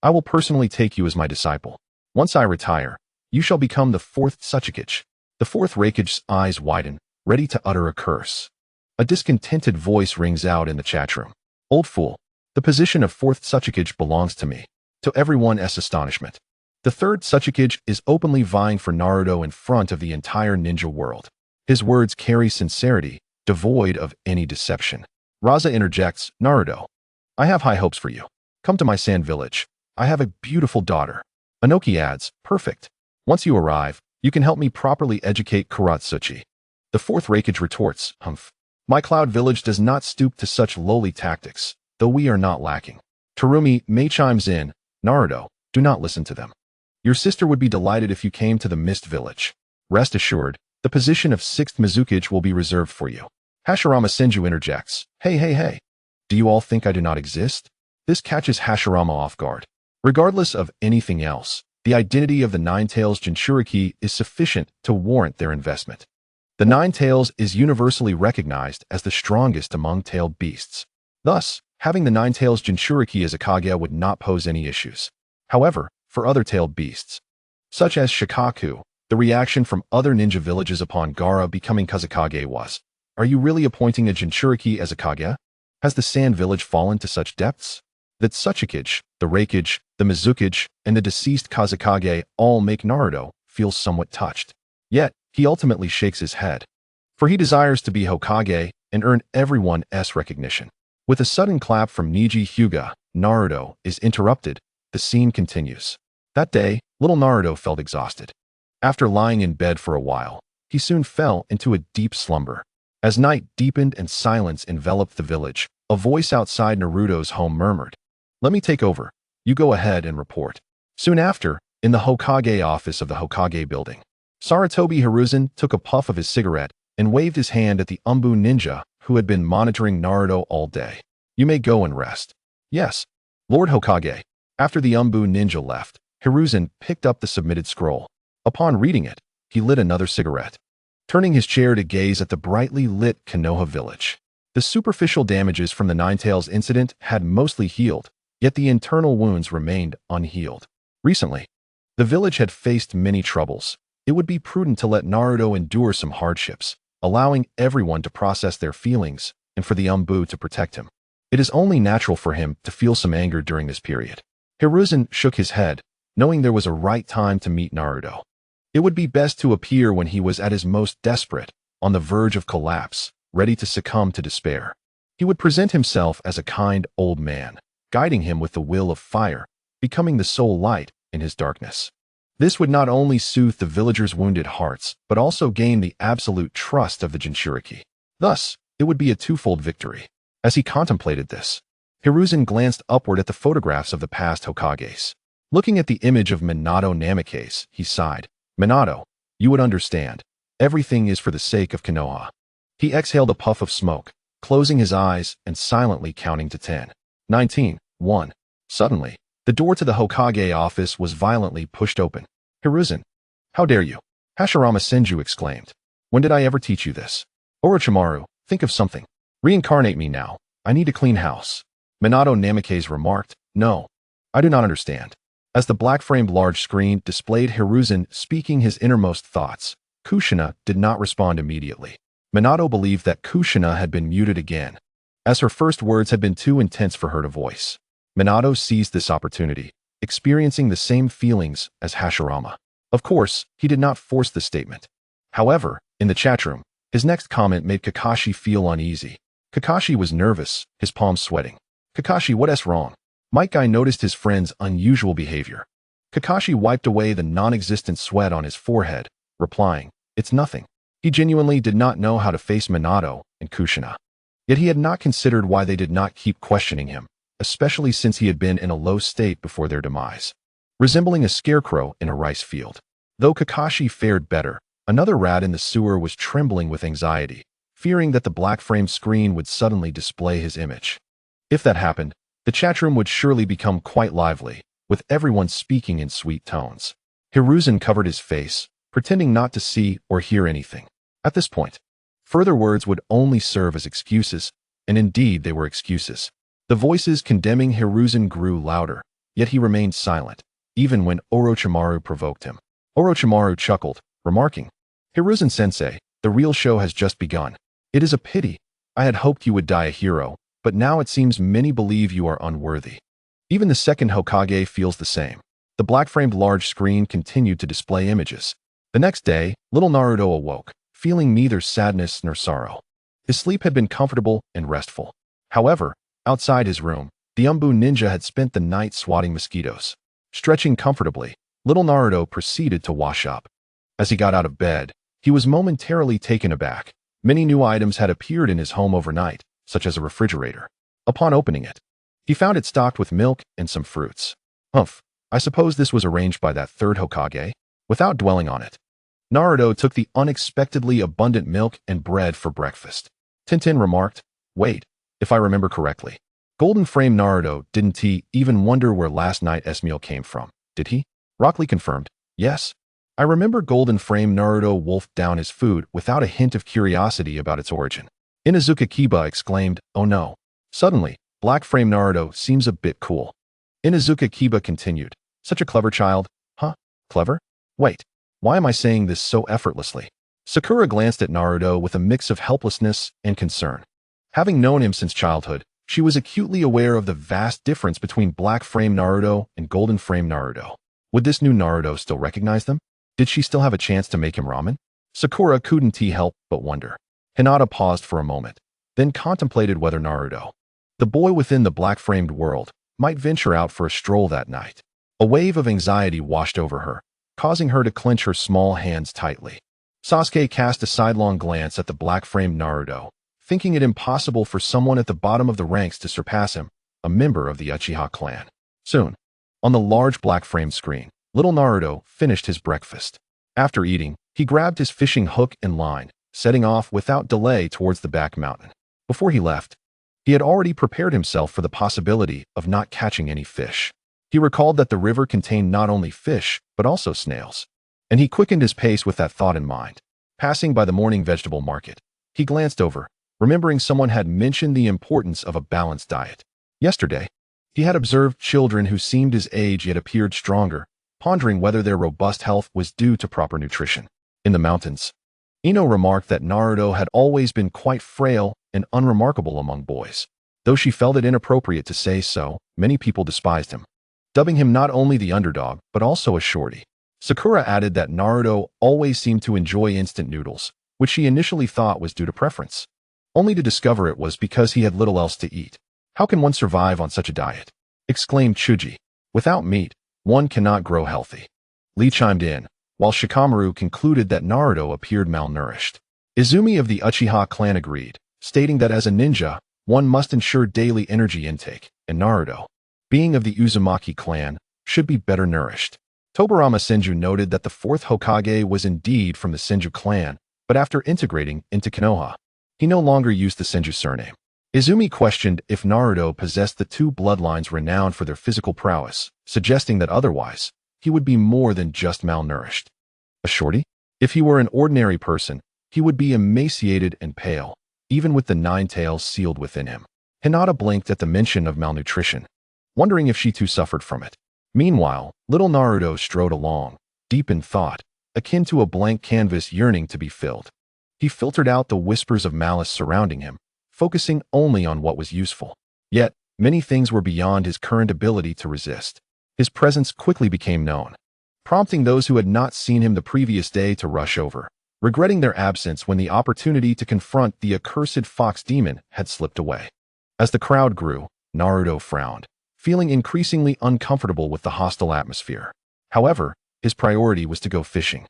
I will personally take you as my disciple. Once I retire, you shall become the fourth Tsuchikage." The fourth Hokage's eyes widen, ready to utter a curse. A discontented voice rings out in the chat room. "Old fool, the position of fourth Tsuchikage belongs to me." To everyone's astonishment, the third Tsuchikage is openly vying for Naruto in front of the entire ninja world. His words carry sincerity, devoid of any deception. Raza interjects, "Naruto, I have high hopes for you. Come to my sand village. I have a beautiful daughter." Inoki adds, "Perfect. Once you arrive, you can help me properly educate Kuratsuchi." The fourth Hokage retorts, "Humph. My Cloud Village does not stoop to such lowly tactics, though we are not lacking." Terumi May chimes in, "Naruto, do not listen to them. Your sister would be delighted if you came to the Mist Village. Rest assured, the position of sixth Mizukage will be reserved for you." Hashirama Senju interjects, Hey. Do you all think I do not exist?" This catches Hashirama off guard. Regardless of anything else, the identity of the Nine-Tails Jinchuriki is sufficient to warrant their investment. The Nine-Tails is universally recognized as the strongest among tailed beasts. Thus, having the Nine-Tails Jinchuriki as a Kage would not pose any issues. However, for other tailed beasts, such as Shikaku, the reaction from other ninja villages upon Gaara becoming Kazekage was, "Are you really appointing a Jinchuriki as a Kage? Has the Sand Village fallen to such depths?" That Tsuchikage, the Raikage, the Mizukage, and the deceased Kazekage all make Naruto feel somewhat touched. Yet, he ultimately shakes his head, for he desires to be Hokage and earn everyone's recognition. With a sudden clap from Niji Hyuga, Naruto is interrupted. The scene continues. That day, little Naruto felt exhausted. After lying in bed for a while, he soon fell into a deep slumber. As night deepened and silence enveloped the village, a voice outside Naruto's home murmured, "Let me take over. You go ahead and report." Soon after, in the Hokage office of the Hokage building, Sarutobi Hiruzen took a puff of his cigarette and waved his hand at the Umbu ninja who had been monitoring Naruto all day. "You may go and rest." "Yes, Lord Hokage." After the Umbu ninja left, Hiruzen picked up the submitted scroll. Upon reading it, he lit another cigarette, turning his chair to gaze at the brightly lit Konoha village. The superficial damages from the Nine-Tails incident had mostly healed, yet the internal wounds remained unhealed. Recently, the village had faced many troubles. It would be prudent to let Naruto endure some hardships, allowing everyone to process their feelings and for the Umbu to protect him. It is only natural for him to feel some anger during this period. Hiruzen shook his head, knowing there was a right time to meet Naruto. It would be best to appear when he was at his most desperate, on the verge of collapse, ready to succumb to despair. He would present himself as a kind old man, guiding him with the will of fire, becoming the sole light in his darkness. This would not only soothe the villagers' wounded hearts, but also gain the absolute trust of the Jinchuriki. Thus, it would be a twofold victory. As he contemplated this, Hiruzen glanced upward at the photographs of the past Hokages. Looking at the image of Minato Namikaze, he sighed. Minato, you would understand. Everything is for the sake of Konoha. He exhaled a puff of smoke, closing his eyes and silently counting to 10. 19. 1. Suddenly, the door to the Hokage office was violently pushed open. Hiruzen, how dare you? Hashirama Senju exclaimed. When did I ever teach you this? Orochimaru, think of something. Reincarnate me now. I need a clean house. Minato Namikaze remarked. No, I do not understand. As the black-framed large screen displayed Hiruzen speaking his innermost thoughts, Kushina did not respond immediately. Minato believed that Kushina had been muted again, as her first words had been too intense for her to voice. Minato seized this opportunity, experiencing the same feelings as Hashirama. Of course, he did not force the statement. However, in the chatroom, his next comment made Kakashi feel uneasy. Kakashi was nervous, his palms sweating. Kakashi, what's wrong? Might Guy noticed his friend's unusual behavior. Kakashi wiped away the non-existent sweat on his forehead, replying, It's nothing. He genuinely did not know how to face Minato and Kushina. Yet he had not considered why they did not keep questioning him, especially since he had been in a low state before their demise, resembling a scarecrow in a rice field. Though Kakashi fared better, another rat in the sewer was trembling with anxiety, fearing that the black-framed screen would suddenly display his image. If that happened, the chatroom would surely become quite lively, with everyone speaking in sweet tones. Hiruzen covered his face, pretending not to see or hear anything. At this point, further words would only serve as excuses, and indeed they were excuses. The voices condemning Hiruzen grew louder, yet he remained silent, even when Orochimaru provoked him. Orochimaru chuckled, remarking, Hiruzen-sensei, the real show has just begun. It is a pity. I had hoped you would die a hero, but now it seems many believe you are unworthy. Even the second Hokage feels the same. The black-framed large screen continued to display images. The next day, little Naruto awoke, feeling neither sadness nor sorrow. His sleep had been comfortable and restful. However, outside his room, the Umbu ninja had spent the night swatting mosquitoes. Stretching comfortably, little Naruto proceeded to wash up. As he got out of bed, he was momentarily taken aback. Many new items had appeared in his home overnight, such as a refrigerator. Upon opening it, he found it stocked with milk and some fruits. Humph, I suppose this was arranged by that third Hokage? Without dwelling on it, Naruto took the unexpectedly abundant milk and bread for breakfast. Tintin remarked, Wait, if I remember correctly, Golden Frame Naruto didn't he even wonder where last night's meal came from, did he? Rock Lee confirmed, Yes. I remember Golden Frame Naruto wolfed down his food without a hint of curiosity about its origin. Inuzuka Kiba exclaimed, Oh no. Suddenly, Black Frame Naruto seems a bit cool. Inuzuka Kiba continued, Such a clever child. Huh? Clever? Wait. Why am I saying this so effortlessly? Sakura glanced at Naruto with a mix of helplessness and concern. Having known him since childhood, she was acutely aware of the vast difference between Black Frame Naruto and Golden Frame Naruto. Would this new Naruto still recognize them? Did she still have a chance to make him ramen? Sakura couldn't help but wonder. Hinata paused for a moment, then contemplated whether Naruto, the boy within the black-framed world, might venture out for a stroll that night. A wave of anxiety washed over her, causing her to clench her small hands tightly. Sasuke cast a sidelong glance at the black-framed Naruto, thinking it impossible for someone at the bottom of the ranks to surpass him, a member of the Uchiha clan. Soon, on the large black-framed screen, little Naruto finished his breakfast. After eating, he grabbed his fishing hook and line, setting off without delay towards the back mountain. Before he left, he had already prepared himself for the possibility of not catching any fish. He recalled that the river contained not only fish, but also snails, and he quickened his pace with that thought in mind. Passing by the morning vegetable market, he glanced over, remembering someone had mentioned the importance of a balanced diet. Yesterday, he had observed children who seemed his age yet appeared stronger, pondering whether their robust health was due to proper nutrition. In the mountains, Ino remarked that Naruto had always been quite frail and unremarkable among boys. Though she felt it inappropriate to say so, many people despised him, dubbing him not only the underdog, but also a shorty. Sakura added that Naruto always seemed to enjoy instant noodles, which she initially thought was due to preference, only to discover it was because he had little else to eat. How can one survive on such a diet? Exclaimed Chuji. Without meat, one cannot grow healthy. Lee chimed in, while Shikamaru concluded that Naruto appeared malnourished. Izumi of the Uchiha clan agreed, stating that as a ninja, one must ensure daily energy intake, and Naruto, being of the Uzumaki clan, should be better nourished. Tobirama Senju noted that the fourth Hokage was indeed from the Senju clan, but after integrating into Konoha, he no longer used the Senju surname. Izumi questioned if Naruto possessed the two bloodlines renowned for their physical prowess, suggesting that otherwise, he would be more than just malnourished. A shorty? If he were an ordinary person, he would be emaciated and pale, even with the 9 tails sealed within him. Hinata blinked at the mention of malnutrition, wondering if she too suffered from it. Meanwhile, little Naruto strode along, deep in thought, akin to a blank canvas yearning to be filled. He filtered out the whispers of malice surrounding him, focusing only on what was useful. Yet, many things were beyond his current ability to resist. His presence quickly became known, prompting those who had not seen him the previous day to rush over, regretting their absence when the opportunity to confront the accursed fox demon had slipped away. As the crowd grew, Naruto frowned, feeling increasingly uncomfortable with the hostile atmosphere. However, his priority was to go fishing,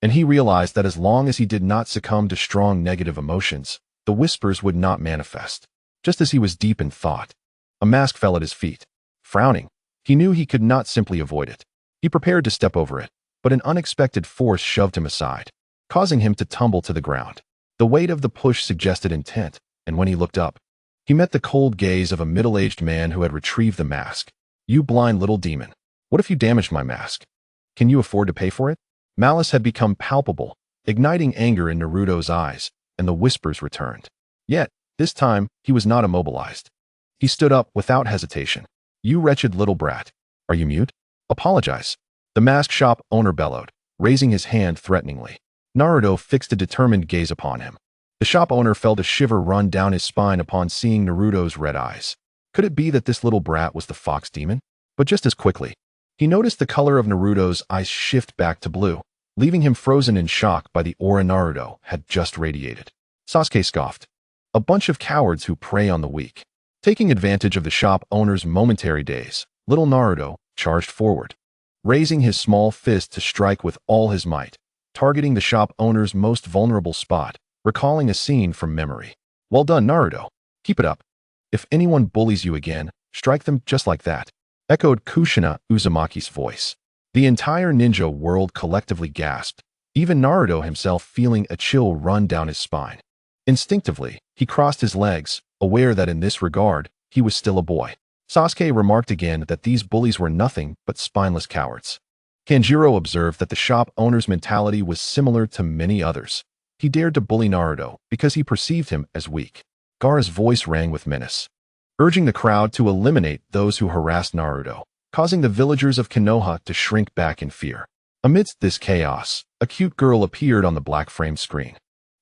and he realized that as long as he did not succumb to strong negative emotions, the whispers would not manifest. Just as he was deep in thought, a mask fell at his feet. Frowning, he knew he could not simply avoid it. He prepared to step over it, but an unexpected force shoved him aside, causing him to tumble to the ground. The weight of the push suggested intent, and when he looked up, he met the cold gaze of a middle-aged man who had retrieved the mask. "You blind little demon. What if you damaged my mask? Can you afford to pay for it?" Malice had become palpable, igniting anger in Naruto's eyes, and the whispers returned. Yet, this time, he was not immobilized. He stood up without hesitation. "You wretched little brat. Are you mute? Apologize." The mask shop owner bellowed, raising his hand threateningly. Naruto fixed a determined gaze upon him. The shop owner felt a shiver run down his spine upon seeing Naruto's red eyes. Could it be that this little brat was the fox demon? But just as quickly, he noticed the color of Naruto's eyes shift back to blue, leaving him frozen in shock by the aura Naruto had just radiated. Sasuke scoffed. "A bunch of cowards who prey on the weak." Taking advantage of the shop owner's momentary daze, little Naruto charged forward, raising his small fist to strike with all his might, targeting the shop owner's most vulnerable spot, recalling a scene from memory. "Well done, Naruto. Keep it up. If anyone bullies you again, strike them just like that," echoed Kushina Uzumaki's voice. The entire ninja world collectively gasped, even Naruto himself feeling a chill run down his spine. Instinctively, he crossed his legs, aware that in this regard, he was still a boy. Sasuke remarked again that these bullies were nothing but spineless cowards. Kanjiro observed that the shop owner's mentality was similar to many others. He dared to bully Naruto because he perceived him as weak. Gaara's voice rang with menace, urging the crowd to eliminate those who harassed Naruto, causing the villagers of Konoha to shrink back in fear. Amidst this chaos, a cute girl appeared on the black-framed screen.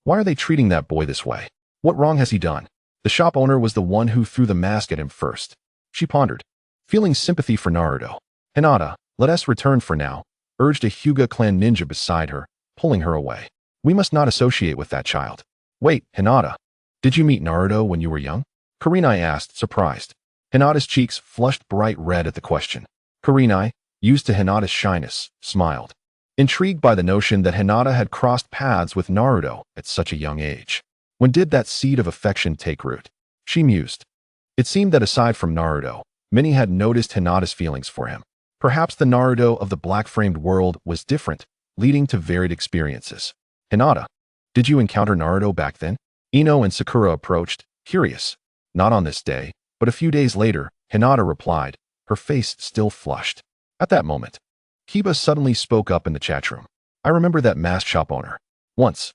Why are they treating that boy this way? What wrong has he done? The shop owner was the one who threw the mask at him first. She pondered, feeling sympathy for Naruto. "Hinata, let us return for now," urged a Hyuga clan ninja beside her, pulling her away. "We must not associate with that child." "Wait, Hinata, did you meet Naruto when you were young?" Kurinai asked, surprised. Hinata's cheeks flushed bright red at the question. Kurinai, used to Hinata's shyness, smiled, intrigued by the notion that Hinata had crossed paths with Naruto at such a young age. When did that seed of affection take root? She mused. It seemed that aside from Naruto, many had noticed Hinata's feelings for him. Perhaps the Naruto of the black-framed world was different, leading to varied experiences. "Hinata, did you encounter Naruto back then?" Ino and Sakura approached, curious. "Not on this day, but a few days later," Hinata replied, her face still flushed. At that moment, Kiba suddenly spoke up in the chat room. "I remember that mask shop owner. Once,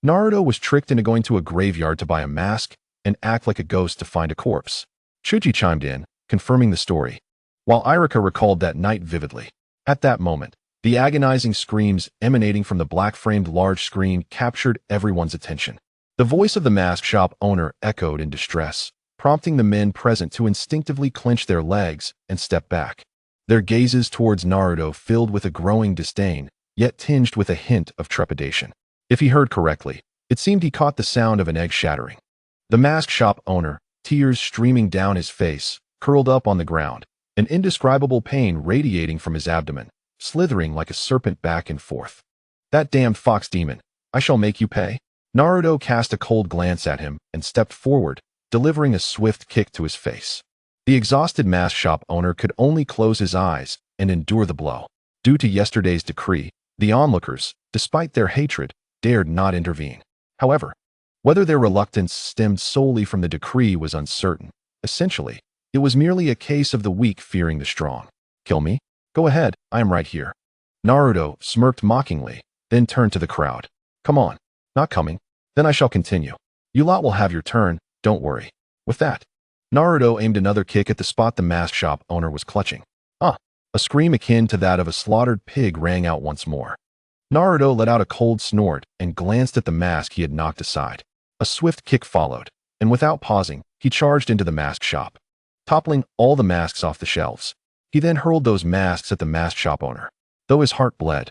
Naruto was tricked into going to a graveyard to buy a mask and act like a ghost to find a corpse." Chuji chimed in, confirming the story, while Irika recalled that night vividly. At that moment, the agonizing screams emanating from the black-framed large screen captured everyone's attention. The voice of the mask shop owner echoed in distress, prompting the men present to instinctively clench their legs and step back. Their gazes towards Naruto filled with a growing disdain, yet tinged with a hint of trepidation. If he heard correctly, it seemed he caught the sound of an egg shattering. The mask shop owner, tears streaming down his face, curled up on the ground, an indescribable pain radiating from his abdomen, slithering like a serpent back and forth. "That damned fox demon, I shall make you pay." Naruto cast a cold glance at him and stepped forward, delivering a swift kick to his face. The exhausted mask shop owner could only close his eyes and endure the blow. Due to yesterday's decree, the onlookers, despite their hatred, dared not intervene. However, whether their reluctance stemmed solely from the decree was uncertain. Essentially, it was merely a case of the weak fearing the strong. Kill me? Go ahead, I am right here. Naruto smirked mockingly, then turned to the crowd. Come on. Not coming? Then I shall continue. You lot will have your turn, don't worry. With that, Naruto aimed another kick at the spot the mask shop owner was clutching. A scream akin to that of a slaughtered pig rang out once more. Naruto let out a cold snort and glanced at the mask he had knocked aside. A swift kick followed, and without pausing, he charged into the mask shop, toppling all the masks off the shelves. He then hurled those masks at the mask shop owner. Though his heart bled,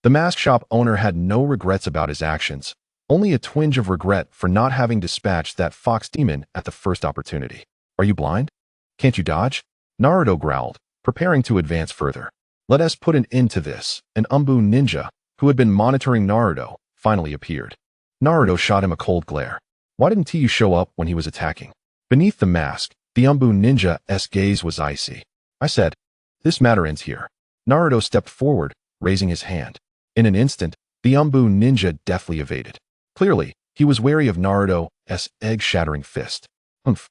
the mask shop owner had no regrets about his actions, only a twinge of regret for not having dispatched that fox demon at the first opportunity. Are you blind? Can't you dodge? Naruto growled, preparing to advance further. Let us put an end to this. An Umbu ninja, who had been monitoring Naruto, finally appeared. Naruto shot him a cold glare. Why didn't you show up when he was attacking? Beneath the mask, the Umbu ninja's gaze was icy. I said, this matter ends here. Naruto stepped forward, raising his hand. In an instant, the Umbu ninja deftly evaded. Clearly, he was wary of Naruto's egg-shattering fist. Humph.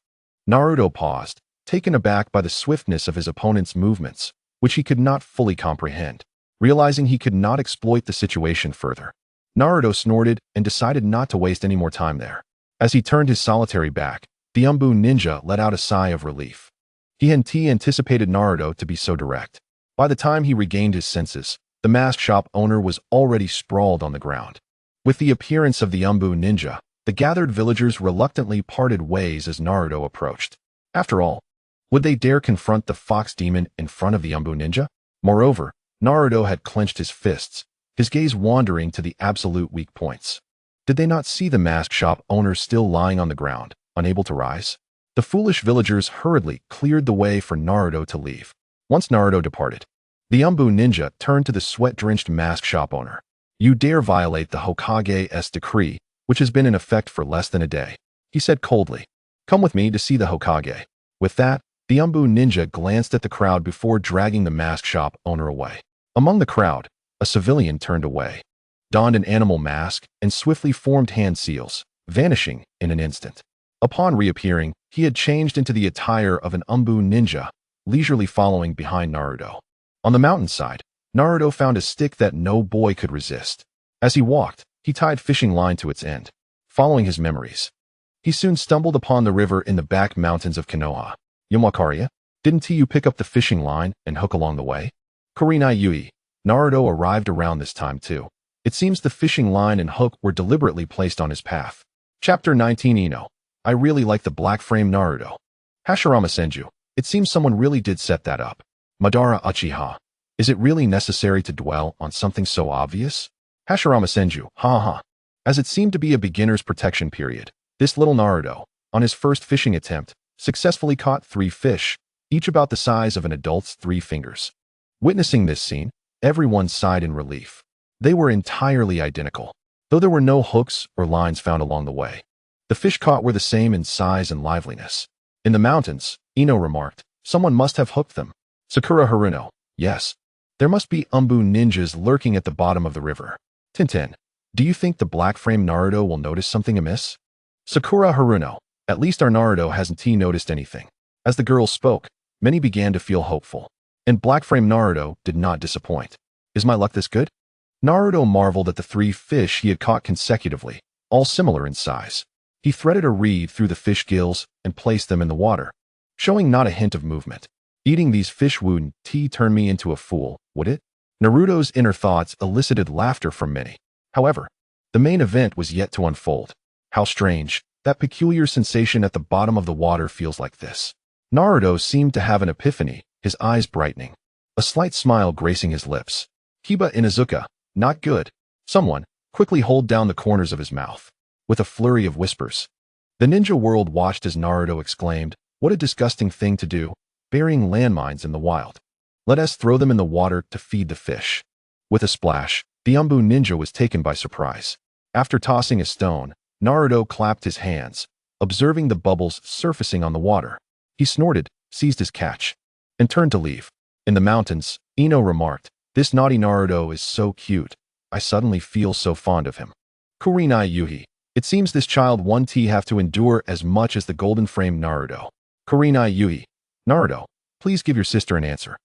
Naruto paused, taken aback by the swiftness of his opponent's movements, which he could not fully comprehend. Realizing he could not exploit the situation further, Naruto snorted and decided not to waste any more time there. As he turned his solitary back, the Umbu ninja let out a sigh of relief. He hadn't anticipated Naruto to be so direct. By the time he regained his senses, the mask shop owner was already sprawled on the ground. With the appearance of the Umbu ninja, the gathered villagers reluctantly parted ways as Naruto approached. After all, would they dare confront the fox demon in front of the Umbu ninja? Moreover, Naruto had clenched his fists, his gaze wandering to the absolute weak points. Did they not see the mask shop owner still lying on the ground, unable to rise? The foolish villagers hurriedly cleared the way for Naruto to leave. Once Naruto departed, the Umbu ninja turned to the sweat-drenched mask shop owner. You dare violate the Hokage's decree, which has been in effect for less than a day, he said coldly. Come with me to see the Hokage. With that, the Umbu ninja glanced at the crowd before dragging the mask shop owner away. Among the crowd, a civilian turned away, donned an animal mask, and swiftly formed hand seals, vanishing in an instant. Upon reappearing, he had changed into the attire of an Umbu ninja, leisurely following behind Naruto. On the mountainside, Naruto found a stick that no boy could resist. As he walked, he tied fishing line to its end, following his memories. He soon stumbled upon the river in the back mountains of Konoha. Yumwakaria, didn't you pick up the fishing line and hook along the way? Kurinai Yui, Naruto arrived around this time too. It seems the fishing line and hook were deliberately placed on his path. Chapter 19 Ino. I really like the black frame Naruto. Hashirama Senju, it seems someone really did set that up. Madara Uchiha. Is it really necessary to dwell on something so obvious? Hashirama Senju, ha. As it seemed to be a beginner's protection period, this little Naruto, on his first fishing attempt, successfully caught 3 fish, each about the size of an adult's 3 fingers. Witnessing this scene, everyone sighed in relief. They were entirely identical, though there were no hooks or lines found along the way. The fish caught were the same in size and liveliness. In the mountains, Ino remarked, someone must have hooked them. Sakura Haruno, yes. There must be Umbu ninjas lurking at the bottom of the river. Tintin, do you think the black frame Naruto will notice something amiss? Sakura Haruno, at least our Naruto hasn't noticed anything. As the girls spoke, many began to feel hopeful. And black frame Naruto did not disappoint. Is my luck this good? Naruto marveled at the 3 fish he had caught consecutively, all similar in size. He threaded a reed through the fish gills and placed them in the water, showing not a hint of movement. Eating these fish wouldn't turn me into a fool, would it? Naruto's inner thoughts elicited laughter from many. However, the main event was yet to unfold. How strange, that peculiar sensation at the bottom of the water feels like this. Naruto seemed to have an epiphany, his eyes brightening, a slight smile gracing his lips. Kiba Inuzuka, not good. Someone, quickly hold down the corners of his mouth. With a flurry of whispers, the ninja world watched as Naruto exclaimed, what a disgusting thing to do, burying landmines in the wild. Let us throw them in the water to feed the fish. With a splash, the Umbu ninja was taken by surprise. After tossing a stone, Naruto clapped his hands, observing the bubbles surfacing on the water. He snorted, seized his catch, and turned to leave. In the mountains, Ino remarked, "This naughty Naruto is so cute. I suddenly feel so fond of him." Kurinai Yuhi. It seems this child won't have to endure as much as the golden-framed Naruto. Kurinai Yuhi. Naruto, please give your sister an answer.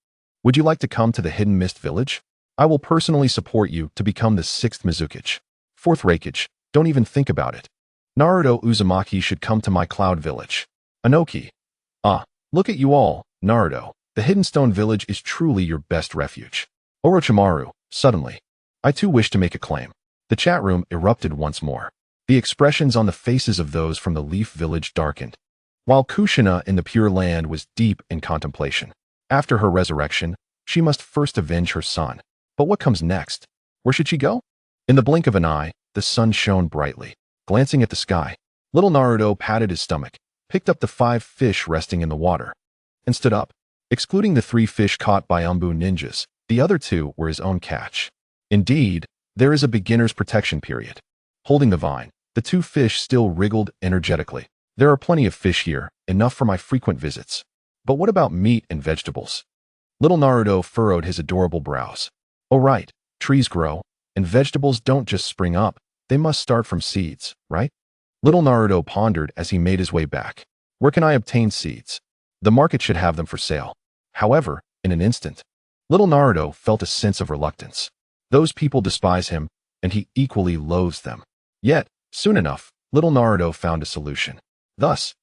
Would you like to come to the Hidden Mist Village? I will personally support you to become the 6th Mizukage. 4th Raikage. Don't even think about it. Naruto Uzumaki should come to my Cloud Village. Anoki. Ah, look at you all, Naruto. The Hidden Stone Village is truly your best refuge. Orochimaru. Suddenly. I too wish to make a claim. The chat room erupted once more. The expressions on the faces of those from the Leaf Village darkened, while Kushina in the Pure Land was deep in contemplation. After her resurrection, she must first avenge her son. But what comes next? Where should she go? In the blink of an eye, the sun shone brightly. Glancing at the sky, little Naruto patted his stomach, picked up the 5 fish resting in the water, and stood up. Excluding the 3 fish caught by Umbu ninjas, the other 2 were his own catch. Indeed, there is a beginner's protection period. Holding the vine, the 2 fish still wriggled energetically. There are plenty of fish here, enough for my frequent visits. But what about meat and vegetables? Little Naruto furrowed his adorable brows. Oh right, trees grow, and vegetables don't just spring up. They must start from seeds, right? Little Naruto pondered as he made his way back. Where can I obtain seeds? The market should have them for sale. However, in an instant, little Naruto felt a sense of reluctance. Those people despise him, and he equally loathes them. Yet, soon enough, little Naruto found a solution. Thus,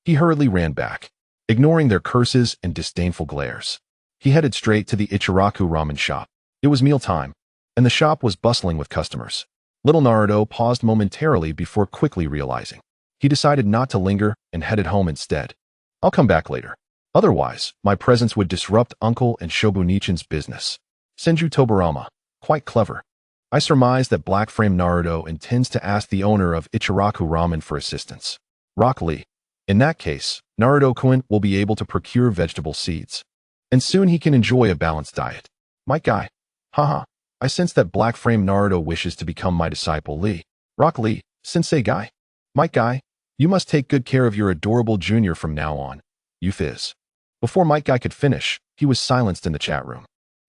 he hurriedly ran back, ignoring their curses and disdainful glares. He headed straight to the Ichiraku ramen shop. It was mealtime, and the shop was bustling with customers. Little Naruto paused momentarily before quickly realizing. He decided not to linger and headed home instead. I'll come back later. Otherwise, my presence would disrupt Uncle and Shobunichin's business. Senju Tobirama. Quite clever. I surmise that Black Frame Naruto intends to ask the owner of Ichiraku Ramen for assistance. Rock Lee. In that case, Naruto-kun will be able to procure vegetable seeds. And soon he can enjoy a balanced diet. My guy. Haha. I sense that Black Frame Naruto wishes to become my disciple Lee. Rock Lee, Sensei Guy. Mike Guy, you must take good care of your adorable junior from now on. You fizz. Before Mike Guy could finish, he was silenced in the chat room.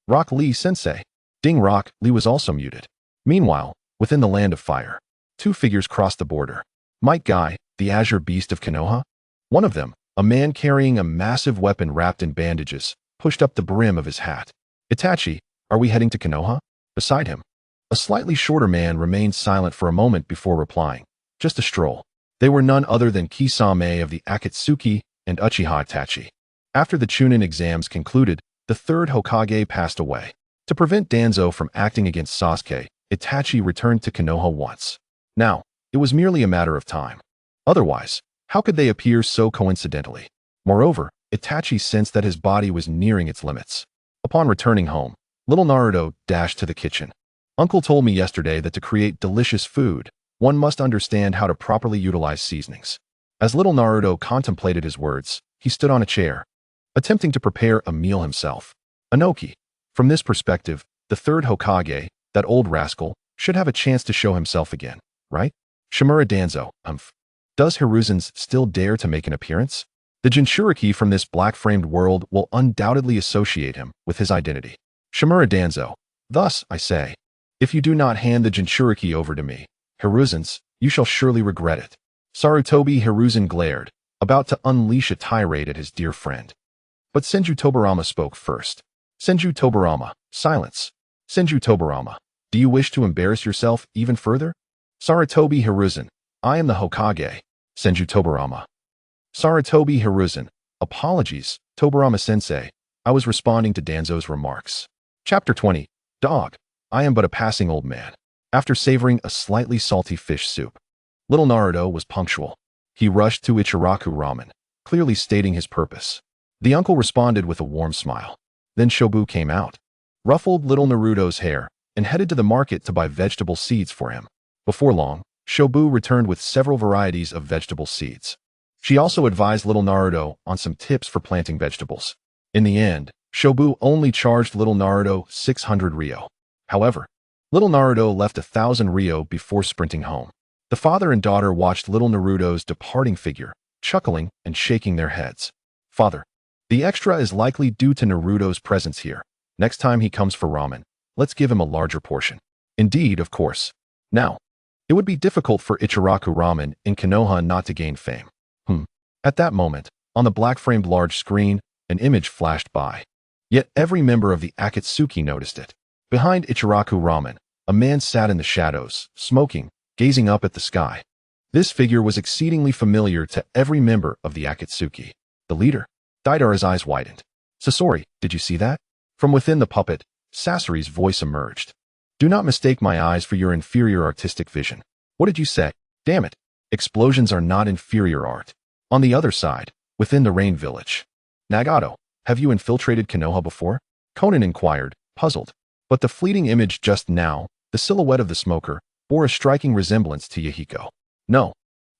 Rock Lee Sensei. Ding Rock Lee was also muted. Meanwhile, within the Land of Fire, 2 figures crossed the border. Mike Guy, the Azure Beast of Konoha. One of them, a man carrying a massive weapon wrapped in bandages, pushed up the brim of his hat. Itachi, are we heading to Konoha? Beside him, a slightly shorter man remained silent for a moment before replying. Just a stroll. They were none other than Kisame of the Akatsuki and Uchiha Itachi. After the Chunin exams concluded, the 3rd Hokage passed away. To prevent Danzo from acting against Sasuke, Itachi returned to Konoha once. Now, it was merely a matter of time. Otherwise, how could they appear so coincidentally? Moreover, Itachi sensed that his body was nearing its limits. Upon returning home, little Naruto dashed to the kitchen. Uncle told me yesterday that to create delicious food, one must understand how to properly utilize seasonings. As little Naruto contemplated his words, he stood on a chair, attempting to prepare a meal himself. Anoki. From this perspective, the 3rd Hokage, that old rascal, should have a chance to show himself again, right? Shimura Danzo, Does Hiruzen's still dare to make an appearance? The Jinchuriki from this black-framed world will undoubtedly associate him with his identity. Shimura Danzo. Thus, I say, if you do not hand the Jinchuriki over to me, Hiruzen's, you shall surely regret it. Sarutobi Hiruzen glared, about to unleash a tirade at his dear friend. But Senju Tobirama spoke first. Senju Tobirama, silence. Senju Tobirama, do you wish to embarrass yourself even further? Sarutobi Hiruzen, I am the Hokage. Senju Tobirama. Sarutobi Hiruzen, apologies, Tobirama-sensei, I was responding to Danzo's remarks. Chapter 20, Dog, I am but a passing old man. After savoring a slightly salty fish soup, little Naruto was punctual. He rushed to Ichiraku Ramen, clearly stating his purpose. The uncle responded with a warm smile. Then Shobu came out, ruffled little Naruto's hair, and headed to the market to buy vegetable seeds for him. Before long, Shobu returned with several varieties of vegetable seeds. She also advised little Naruto on some tips for planting vegetables. In the end, Shobu only charged little Naruto 600 ryo. However, little Naruto left 1,000 ryo before sprinting home. The father and daughter watched little Naruto's departing figure, chuckling and shaking their heads. Father, the extra is likely due to Naruto's presence here. Next time he comes for ramen, let's give him a larger portion. Indeed, of course. Now, it would be difficult for Ichiraku Ramen in Konoha not to gain fame. At that moment, on the black-framed large screen, an image flashed by. Yet every member of the Akatsuki noticed it. Behind Ichiraku Ramen, a man sat in the shadows, smoking, gazing up at the sky. This figure was exceedingly familiar to every member of the Akatsuki. The leader. Deidara's eyes widened. Sasori, did you see that? From within the puppet, Sasori's voice emerged. Do not mistake my eyes for your inferior artistic vision. What did you say? Damn it. Explosions are not inferior art. On the other side, within the Rain Village. Nagato, have you infiltrated Konoha before? Conan inquired, puzzled. But the fleeting image just now, the silhouette of the smoker, bore a striking resemblance to Yahiko. No.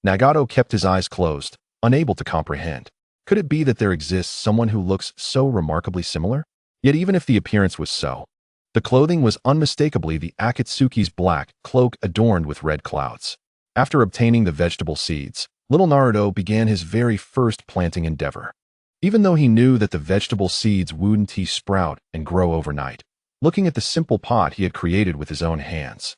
Nagato kept his eyes closed, unable to comprehend. Could it be that there exists someone who looks so remarkably similar? Yet even if the appearance was so, the clothing was unmistakably the Akatsuki's black cloak adorned with red clouds. After obtaining the vegetable seeds, little Naruto began his very first planting endeavor. Even though he knew that the vegetable seeds wouldn't sprout and grow overnight, looking at the simple pot he had created with his own hands,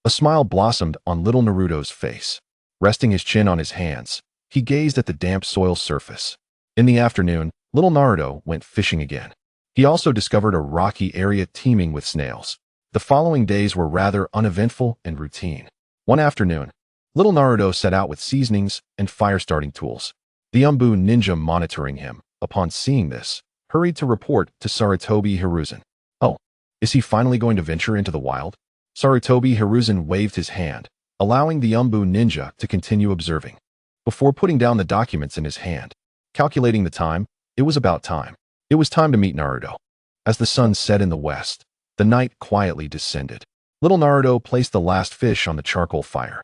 a smile blossomed on little Naruto's face. Resting his chin on his hands, he gazed at the damp soil surface. In the afternoon, little Naruto went fishing again. He also discovered a rocky area teeming with snails. The following days were rather uneventful and routine. One afternoon, little Naruto set out with seasonings and fire-starting tools. The Umbu ninja monitoring him, upon seeing this, hurried to report to Sarutobi Hiruzen. Oh, is he finally going to venture into the wild? Sarutobi Hiruzen waved his hand, allowing the Umbu ninja to continue observing. Before putting down the documents in his hand, calculating the time, it was about time. It was time to meet Naruto. As the sun set in the west, the night quietly descended. Little Naruto placed the last fish on the charcoal fire.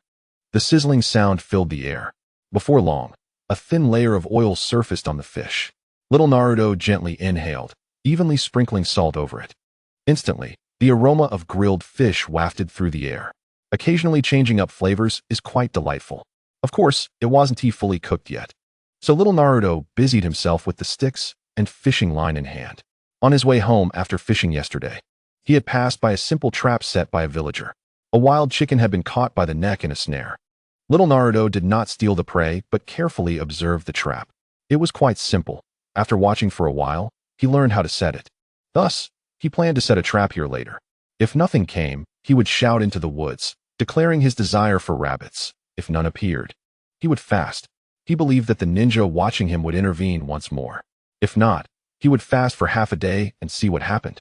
The sizzling sound filled the air. Before long, a thin layer of oil surfaced on the fish. Little Naruto gently inhaled, evenly sprinkling salt over it. Instantly, the aroma of grilled fish wafted through the air. Occasionally changing up flavors is quite delightful. Of course, it wasn't fully cooked yet. So little Naruto busied himself with the sticks and fishing line in hand. On his way home after fishing yesterday, he had passed by a simple trap set by a villager. A wild chicken had been caught by the neck in a snare. Little Naruto did not steal the prey, but carefully observed the trap. It was quite simple. After watching for a while, he learned how to set it. Thus, he planned to set a trap here later. If nothing came, he would shout into the woods, declaring his desire for rabbits. If none appeared, he would fast. He believed that the ninja watching him would intervene once more. If not, he would fast for half a day and see what happened.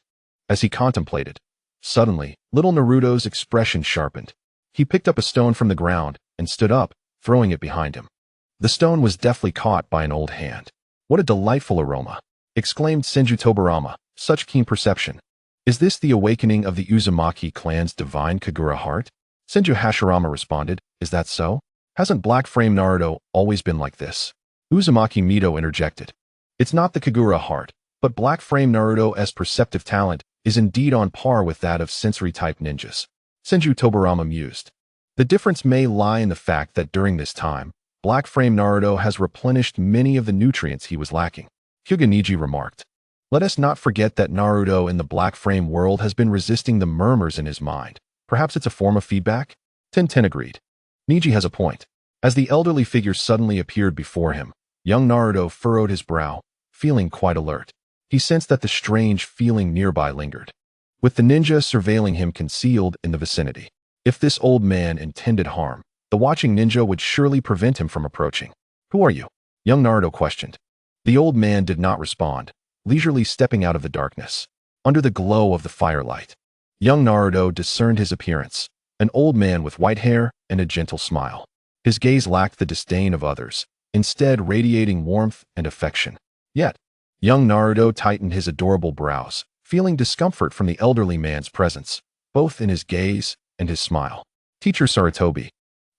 As he contemplated, suddenly, little Naruto's expression sharpened. He picked up a stone from the ground and stood up, throwing it behind him. The stone was deftly caught by an old hand. What a delightful aroma! Exclaimed Senju Tobirama, such keen perception. Is this the awakening of the Uzumaki clan's divine Kagura heart? Senju Hashirama responded, is that so? Hasn't Black Frame Naruto always been like this? Uzumaki Mito interjected. It's not the Kagura heart, but Black Frame Naruto's perceptive talent is indeed on par with that of sensory-type ninjas. Senju Tobirama mused. The difference may lie in the fact that during this time, Black Frame Naruto has replenished many of the nutrients he was lacking. Hyuga remarked. Let us not forget that Naruto in the Black Frame world has been resisting the murmurs in his mind. Perhaps it's a form of feedback? Ten agreed. Niji has a point. As the elderly figure suddenly appeared before him, young Naruto furrowed his brow, feeling quite alert. He sensed that the strange feeling nearby lingered, with the ninja surveilling him concealed in the vicinity. If this old man intended harm, the watching ninja would surely prevent him from approaching. Who are you? Young Naruto questioned. The old man did not respond, leisurely stepping out of the darkness. Under the glow of the firelight, young Naruto discerned his appearance, an old man with white hair and a gentle smile. His gaze lacked the disdain of others, instead radiating warmth and affection. Yet, young Naruto tightened his adorable brows, feeling discomfort from the elderly man's presence, both in his gaze and his smile. Teacher Sarutobi,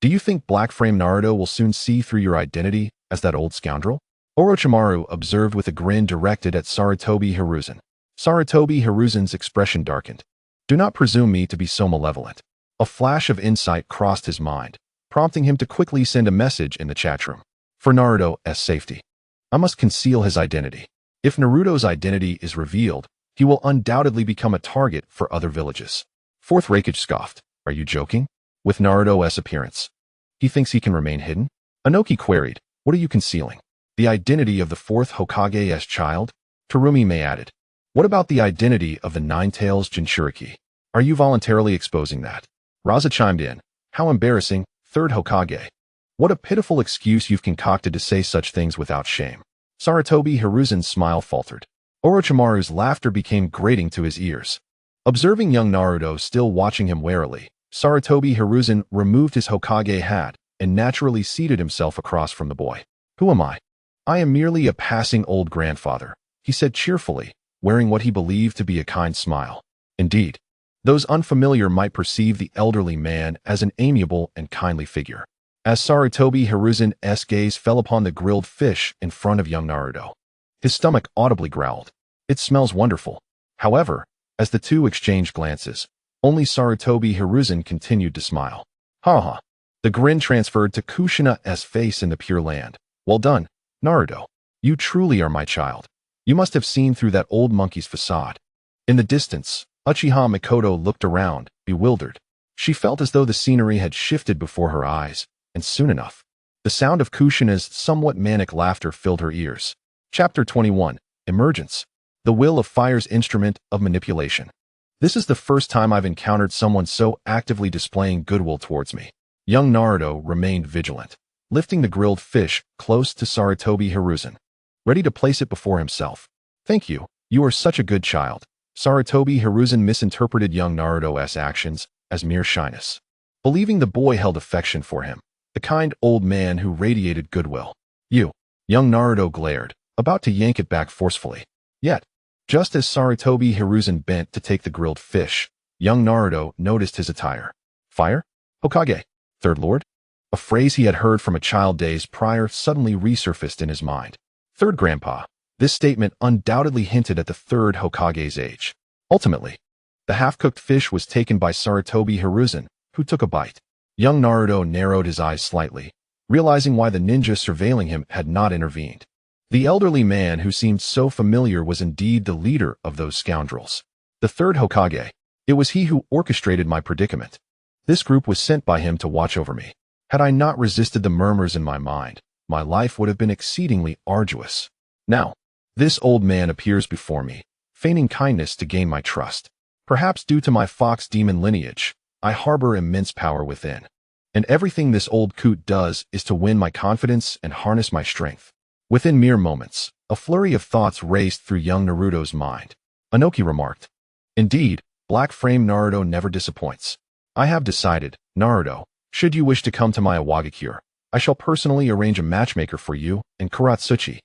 do you think Black Frame Naruto will soon see through your identity as that old scoundrel? Orochimaru observed with a grin directed at Sarutobi Hiruzen. Sarutobi Hiruzen's expression darkened. Do not presume me to be so malevolent. A flash of insight crossed his mind. prompting him to quickly send a message in the chat room. For Naruto's safety, I must conceal his identity. If Naruto's identity is revealed, he will undoubtedly become a target for other villages. Fourth Hokage scoffed. Are you joking? With Naruto's appearance, he thinks he can remain hidden? Inoki queried. What are you concealing? The identity of the fourth Hokage's child? Tobirama added. What about the identity of the Nine-Tails Jinchuriki? Are you voluntarily exposing that? Raza chimed in. How embarrassing, third Hokage. What a pitiful excuse you've concocted to say such things without shame. Sarutobi Hiruzen's smile faltered. Orochimaru's laughter became grating to his ears. Observing young Naruto still watching him warily, Sarutobi Hiruzen removed his Hokage hat and naturally seated himself across from the boy. Who am I? I am merely a passing old grandfather, he said cheerfully, wearing what he believed to be a kind smile. Indeed, those unfamiliar might perceive the elderly man as an amiable and kindly figure. As Sarutobi Hiruzen's gaze fell upon the grilled fish in front of young Naruto, his stomach audibly growled. It smells wonderful. However, as the two exchanged glances, only Sarutobi Hiruzen continued to smile. Ha ha. The grin transferred to Kushina's face in the Pure Land. Well done, Naruto. You truly are my child. You must have seen through that old monkey's facade. In the distance, Uchiha Mikoto looked around, bewildered. She felt as though the scenery had shifted before her eyes, and soon enough, the sound of Kushina's somewhat manic laughter filled her ears. Chapter 21. Emergence. The will of fire's instrument of manipulation. This is the first time I've encountered someone so actively displaying goodwill towards me. Young Naruto remained vigilant, lifting the grilled fish close to Sarutobi Hiruzen, ready to place it before himself. Thank you. You are such a good child. Sarutobi Hiruzen misinterpreted young Naruto's actions as mere shyness, believing the boy held affection for him, the kind old man who radiated goodwill. You. Young Naruto glared, about to yank it back forcefully. Yet, just as Sarutobi Hiruzen bent to take the grilled fish, young Naruto noticed his attire. Fire? Hokage. Third Lord? A phrase he had heard from a child days prior suddenly resurfaced in his mind. Third Grandpa. This statement undoubtedly hinted at the third Hokage's age. Ultimately, the half-cooked fish was taken by Sarutobi Hiruzen, who took a bite. Young Naruto narrowed his eyes slightly, realizing why the ninja surveilling him had not intervened. The elderly man who seemed so familiar was indeed the leader of those scoundrels. The third Hokage. It was he who orchestrated my predicament. This group was sent by him to watch over me. Had I not resisted the murmurs in my mind, my life would have been exceedingly arduous. Now, this old man appears before me, feigning kindness to gain my trust. Perhaps due to my fox demon lineage, I harbor immense power within. And everything this old coot does is to win my confidence and harness my strength. Within mere moments, a flurry of thoughts raced through young Naruto's mind. Inoki remarked. Indeed, Black Frame Naruto never disappoints. I have decided, Naruto, should you wish to come to my Awagakure, I shall personally arrange a matchmaker for you and Karatsuchi.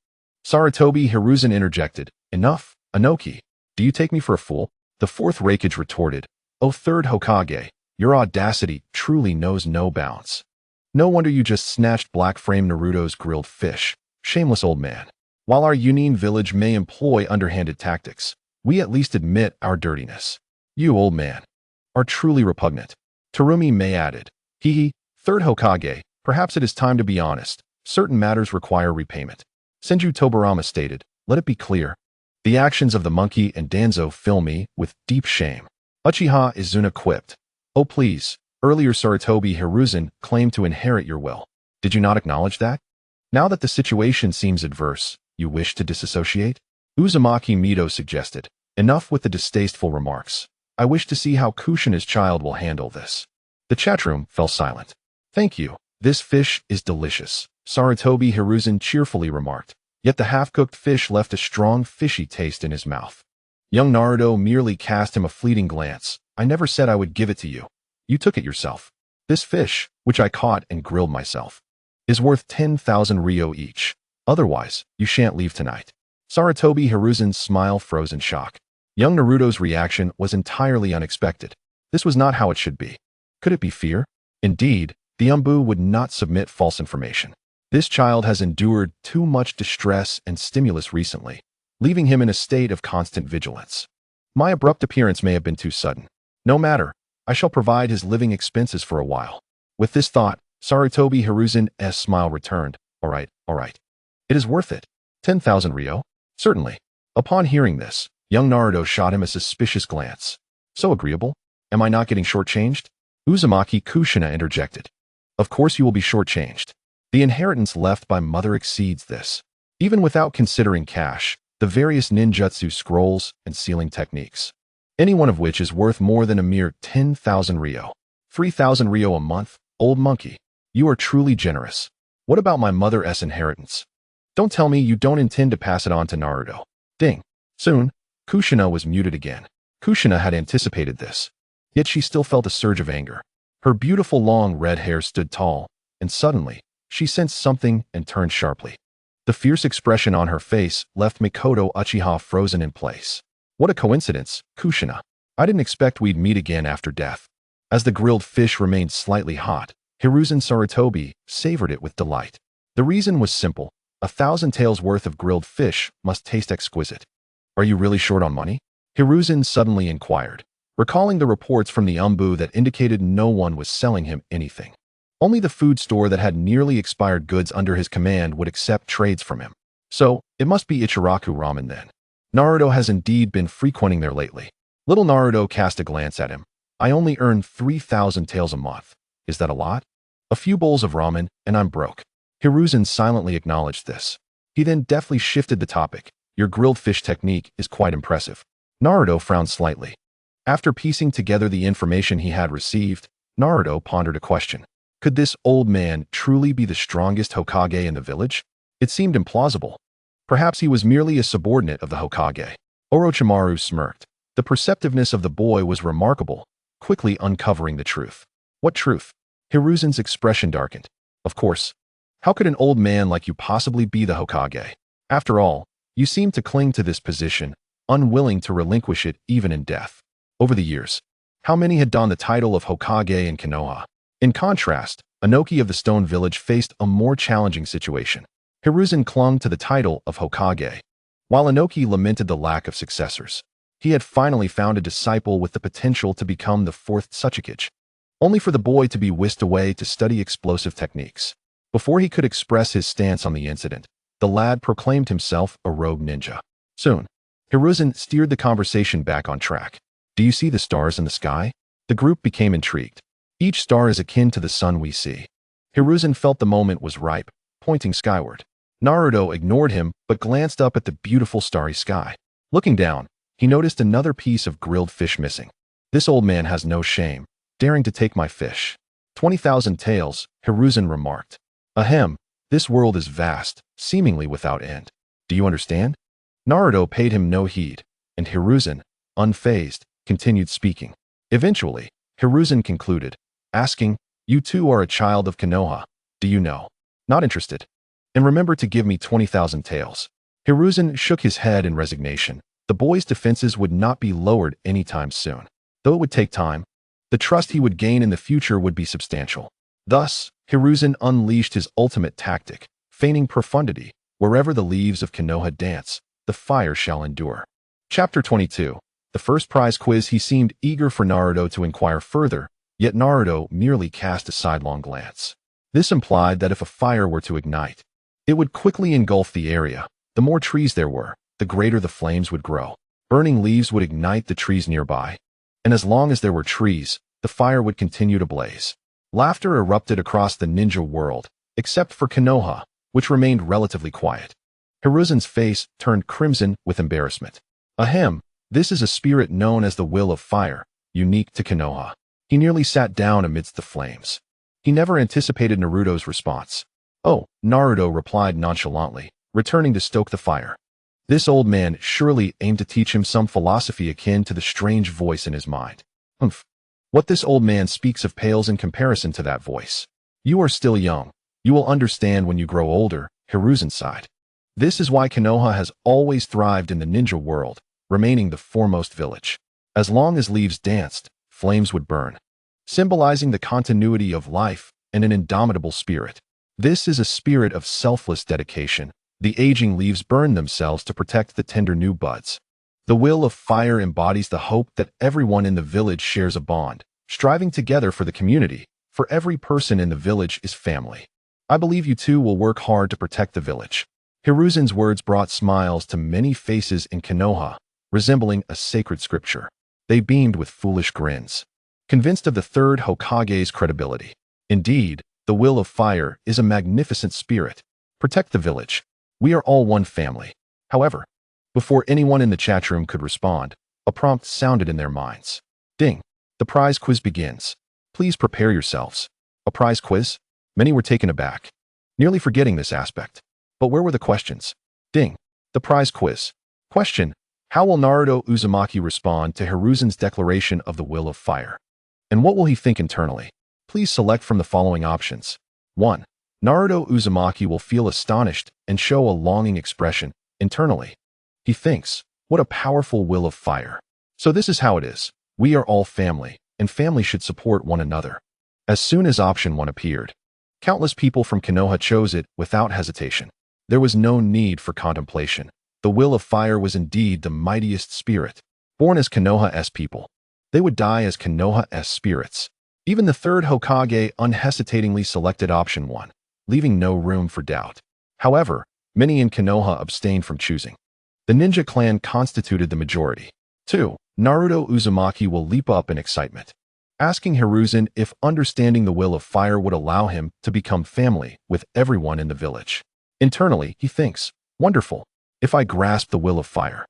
Sarutobi Hiruzen interjected. Enough, Inoki. Do you take me for a fool? The fourth Hokage retorted. O third Hokage, your audacity truly knows no bounds. No wonder you just snatched Black Frame Naruto's grilled fish. Shameless old man. While our Union village may employ underhanded tactics, we at least admit our dirtiness. You, old man, are truly repugnant. Tobirama added. Hee, third Hokage, perhaps it is time to be honest. Certain matters require repayment. Senju Tobirama stated. Let it be clear. The actions of the monkey and Danzo fill me with deep shame. Uchiha Izuna quipped. Oh please, earlier Sarutobi Hiruzen claimed to inherit your will. Did you not acknowledge that? Now that the situation seems adverse, you wish to disassociate? Uzumaki Mito suggested. Enough with the distasteful remarks. I wish to see how Kushina's child will handle this. The chatroom fell silent. Thank you. This fish is delicious, Sarutobi Hiruzen cheerfully remarked. Yet the half-cooked fish left a strong fishy taste in his mouth. Young Naruto merely cast him a fleeting glance. I never said I would give it to you. You took it yourself. This fish, which I caught and grilled myself, is worth 10,000 ryo each. Otherwise, you shan't leave tonight. Sarutobi Hiruzen's smile froze in shock. Young Naruto's reaction was entirely unexpected. This was not how it should be. Could it be fear? Indeed, the Umbu would not submit false information. This child has endured too much distress and stimulus recently, leaving him in a state of constant vigilance. My abrupt appearance may have been too sudden. No matter, I shall provide his living expenses for a while. With this thought, Sarutobi Hiruzen's smile returned. All right, all right. It is worth it. 10,000 Ryo? Certainly. Upon hearing this, young Naruto shot him a suspicious glance. So agreeable? Am I not getting shortchanged? Uzumaki Kushina interjected. Of course you will be shortchanged. The inheritance left by mother exceeds this. Even without considering cash, the various ninjutsu scrolls and sealing techniques, any one of which is worth more than a mere 10,000 Ryo. 3,000 Ryo a month? Old monkey. You are truly generous. What about my mother's inheritance? Don't tell me you don't intend to pass it on to Naruto. Ding. Soon, Kushina was muted again. Kushina had anticipated this. Yet she still felt a surge of anger. Her beautiful long red hair stood tall, and suddenly, she sensed something and turned sharply. The fierce expression on her face left Mikoto Uchiha frozen in place. What a coincidence, Kushina. I didn't expect we'd meet again after death. As the grilled fish remained slightly hot, Hiruzen Sarutobi savored it with delight. The reason was simple. 1,000 taels worth of grilled fish must taste exquisite. Are you really short on money? Hiruzen suddenly inquired, recalling the reports from the Umbu that indicated no one was selling him anything. Only the food store that had nearly expired goods under his command would accept trades from him. So, it must be Ichiraku Ramen then. Naruto has indeed been frequenting there lately. Little Naruto cast a glance at him. I only earn 3,000 taels a month. Is that a lot? A few bowls of ramen, and I'm broke. Hiruzen silently acknowledged this. He then deftly shifted the topic. Your grilled fish technique is quite impressive. Naruto frowned slightly. After piecing together the information he had received, Naruto pondered a question. Could this old man truly be the strongest Hokage in the village? It seemed implausible. Perhaps he was merely a subordinate of the Hokage. Orochimaru smirked. The perceptiveness of the boy was remarkable, quickly uncovering the truth. What truth? Hiruzen's expression darkened. Of course. How could an old man like you possibly be the Hokage? After all, you seem to cling to this position, unwilling to relinquish it even in death. Over the years, how many had donned the title of Hokage in Konoha? In contrast, Inoki of the Stone Village faced a more challenging situation. Hiruzen clung to the title of Hokage, while Inoki lamented the lack of successors. He had finally found a disciple with the potential to become the fourth Tsuchikage, only for the boy to be whisked away to study explosive techniques. Before he could express his stance on the incident, the lad proclaimed himself a rogue ninja. Soon, Hiruzen steered the conversation back on track. Do you see the stars in the sky? The group became intrigued. Each star is akin to the sun we see. Hiruzen felt the moment was ripe, pointing skyward. Naruto ignored him but glanced up at the beautiful starry sky. Looking down, he noticed another piece of grilled fish missing. This old man has no shame, daring to take my fish. 20,000 taels, Hiruzen remarked. Ahem, this world is vast, seemingly without end. Do you understand? Naruto paid him no heed, and Hiruzen, unfazed, continued speaking. Eventually, Hiruzen concluded, asking, You too are a child of Konoha. Do you know? Not interested. And remember to give me 20,000 taels. Hiruzen shook his head in resignation. The boy's defenses would not be lowered anytime soon. Though it would take time, the trust he would gain in the future would be substantial. Thus, Hiruzen unleashed his ultimate tactic, feigning profundity. Wherever the leaves of Konoha dance, the fire shall endure. Chapter 22. The first prize quiz. He seemed eager for Naruto to inquire further, yet Naruto merely cast a sidelong glance. This implied that if a fire were to ignite, it would quickly engulf the area. The more trees there were, the greater the flames would grow. Burning leaves would ignite the trees nearby, and as long as there were trees, the fire would continue to blaze. Laughter erupted across the ninja world, except for Konoha, which remained relatively quiet. Hiruzen's face turned crimson with embarrassment. Ahem, this is a spirit known as the will of fire, unique to Konoha. He nearly sat down amidst the flames. He never anticipated Naruto's response. Oh, Naruto replied nonchalantly, returning to stoke the fire. This old man surely aimed to teach him some philosophy akin to the strange voice in his mind. Humph. What this old man speaks of pales in comparison to that voice. You are still young. You will understand when you grow older, Hiruzen sighed. This is why Konoha has always thrived in the ninja world, remaining the foremost village. As long as leaves danced, flames would burn, symbolizing the continuity of life and an indomitable spirit. This is a spirit of selfless dedication. The aging leaves burn themselves to protect the tender new buds. The will of fire embodies the hope that everyone in the village shares a bond, striving together for the community, For every person in the village is family. I believe you two will work hard to protect the village. Hiruzen's words brought smiles to many faces in Konoha, resembling a sacred scripture. They beamed with foolish grins, convinced of the third Hokage's credibility. Indeed, the will of fire is a magnificent spirit. Protect the village. We are all one family. However, before anyone in the chat room could respond, a prompt sounded in their minds. Ding! The prize quiz begins. Please prepare yourselves. A prize quiz? Many were taken aback, nearly forgetting this aspect. But where were the questions? Ding! The prize quiz. Question: how will Naruto Uzumaki respond to Hiruzen's declaration of the will of fire? And what will he think internally? Please select from the following options. 1. Naruto Uzumaki will feel astonished and show a longing expression internally. He thinks, what a powerful will of fire. So this is how it is. We are all family, and family should support one another. As soon as option 1 appeared, countless people from Konoha chose it without hesitation. There was no need for contemplation. The will of fire was indeed the mightiest spirit. Born as Konoha's people, they would die as Konoha's spirits. Even the third Hokage unhesitatingly selected option 1, leaving no room for doubt. However, many in Konoha abstained from choosing. The ninja clan constituted the majority. 2. Naruto Uzumaki will leap up in excitement, asking Hiruzen if understanding the will of fire would allow him to become family with everyone in the village. Internally, he thinks, wonderful. If I grasp the will of fire,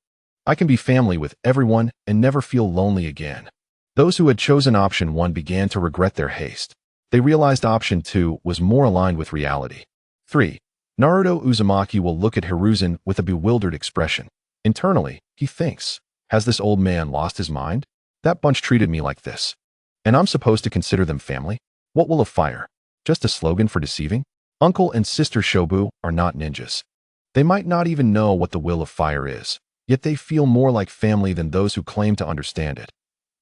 I can be family with everyone and never feel lonely again. Those who had chosen option 1 began to regret their haste. They realized option 2 was more aligned with reality. 3. Naruto Uzumaki will look at Hiruzen with a bewildered expression. Internally, he thinks, has this old man lost his mind? That bunch treated me like this. And I'm supposed to consider them family? What will of fire? Just a slogan for deceiving? Uncle and Sister Shobu are not ninjas. They might not even know what the will of fire is, yet they feel more like family than those who claim to understand it.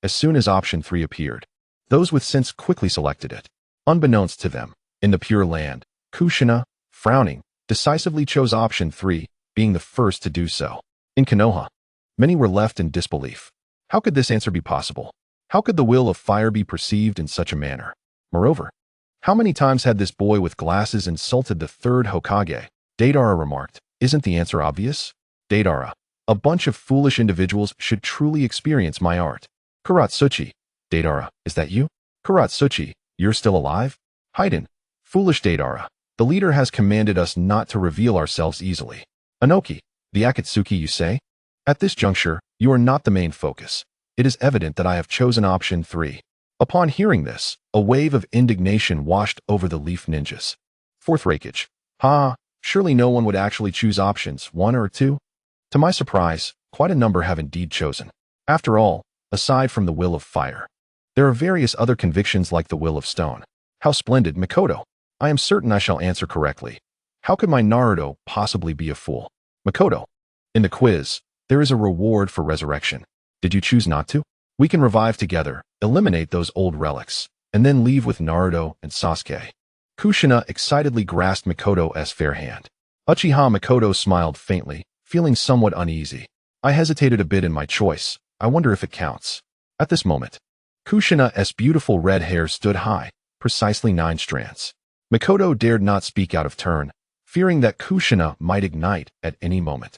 As soon as option 3 appeared, those with sense quickly selected it. Unbeknownst to them, in the Pure Land, Kushina, frowning, decisively chose option 3, being the first to do so. In Konoha, many were left in disbelief. How could this answer be possible? How could the will of fire be perceived in such a manner? Moreover, how many times had this boy with glasses insulted the third Hokage? Deidara remarked, isn't the answer obvious? Deidara, a bunch of foolish individuals should truly experience my art. Kuratsuchi, Deidara, is that you? Kuratsuchi, you're still alive? Haiden, foolish Deidara, the leader has commanded us not to reveal ourselves easily. Anoki, the Akatsuki you say? At this juncture, you are not the main focus. It is evident that I have chosen option 3. Upon hearing this, a wave of indignation washed over the Leaf Ninjas. Fourth Raikage. Surely no one would actually choose options 1 or 2? To my surprise, quite a number have indeed chosen. After all, aside from the will of fire, there are various other convictions like the will of stone. How splendid, Mikoto! I am certain I shall answer correctly. How could my Naruto possibly be a fool? Mikoto, in the quiz, there is a reward for resurrection. Did you choose not to? We can revive together, eliminate those old relics, and then leave with Naruto and Sasuke. Kushina excitedly grasped Mikoto's fair hand. Uchiha Mikoto smiled faintly, feeling somewhat uneasy. I hesitated a bit in my choice. I wonder if it counts. At this moment, Kushina's beautiful red hair stood high, precisely 9 strands. Mikoto dared not speak out of turn, fearing that Kushina might ignite at any moment.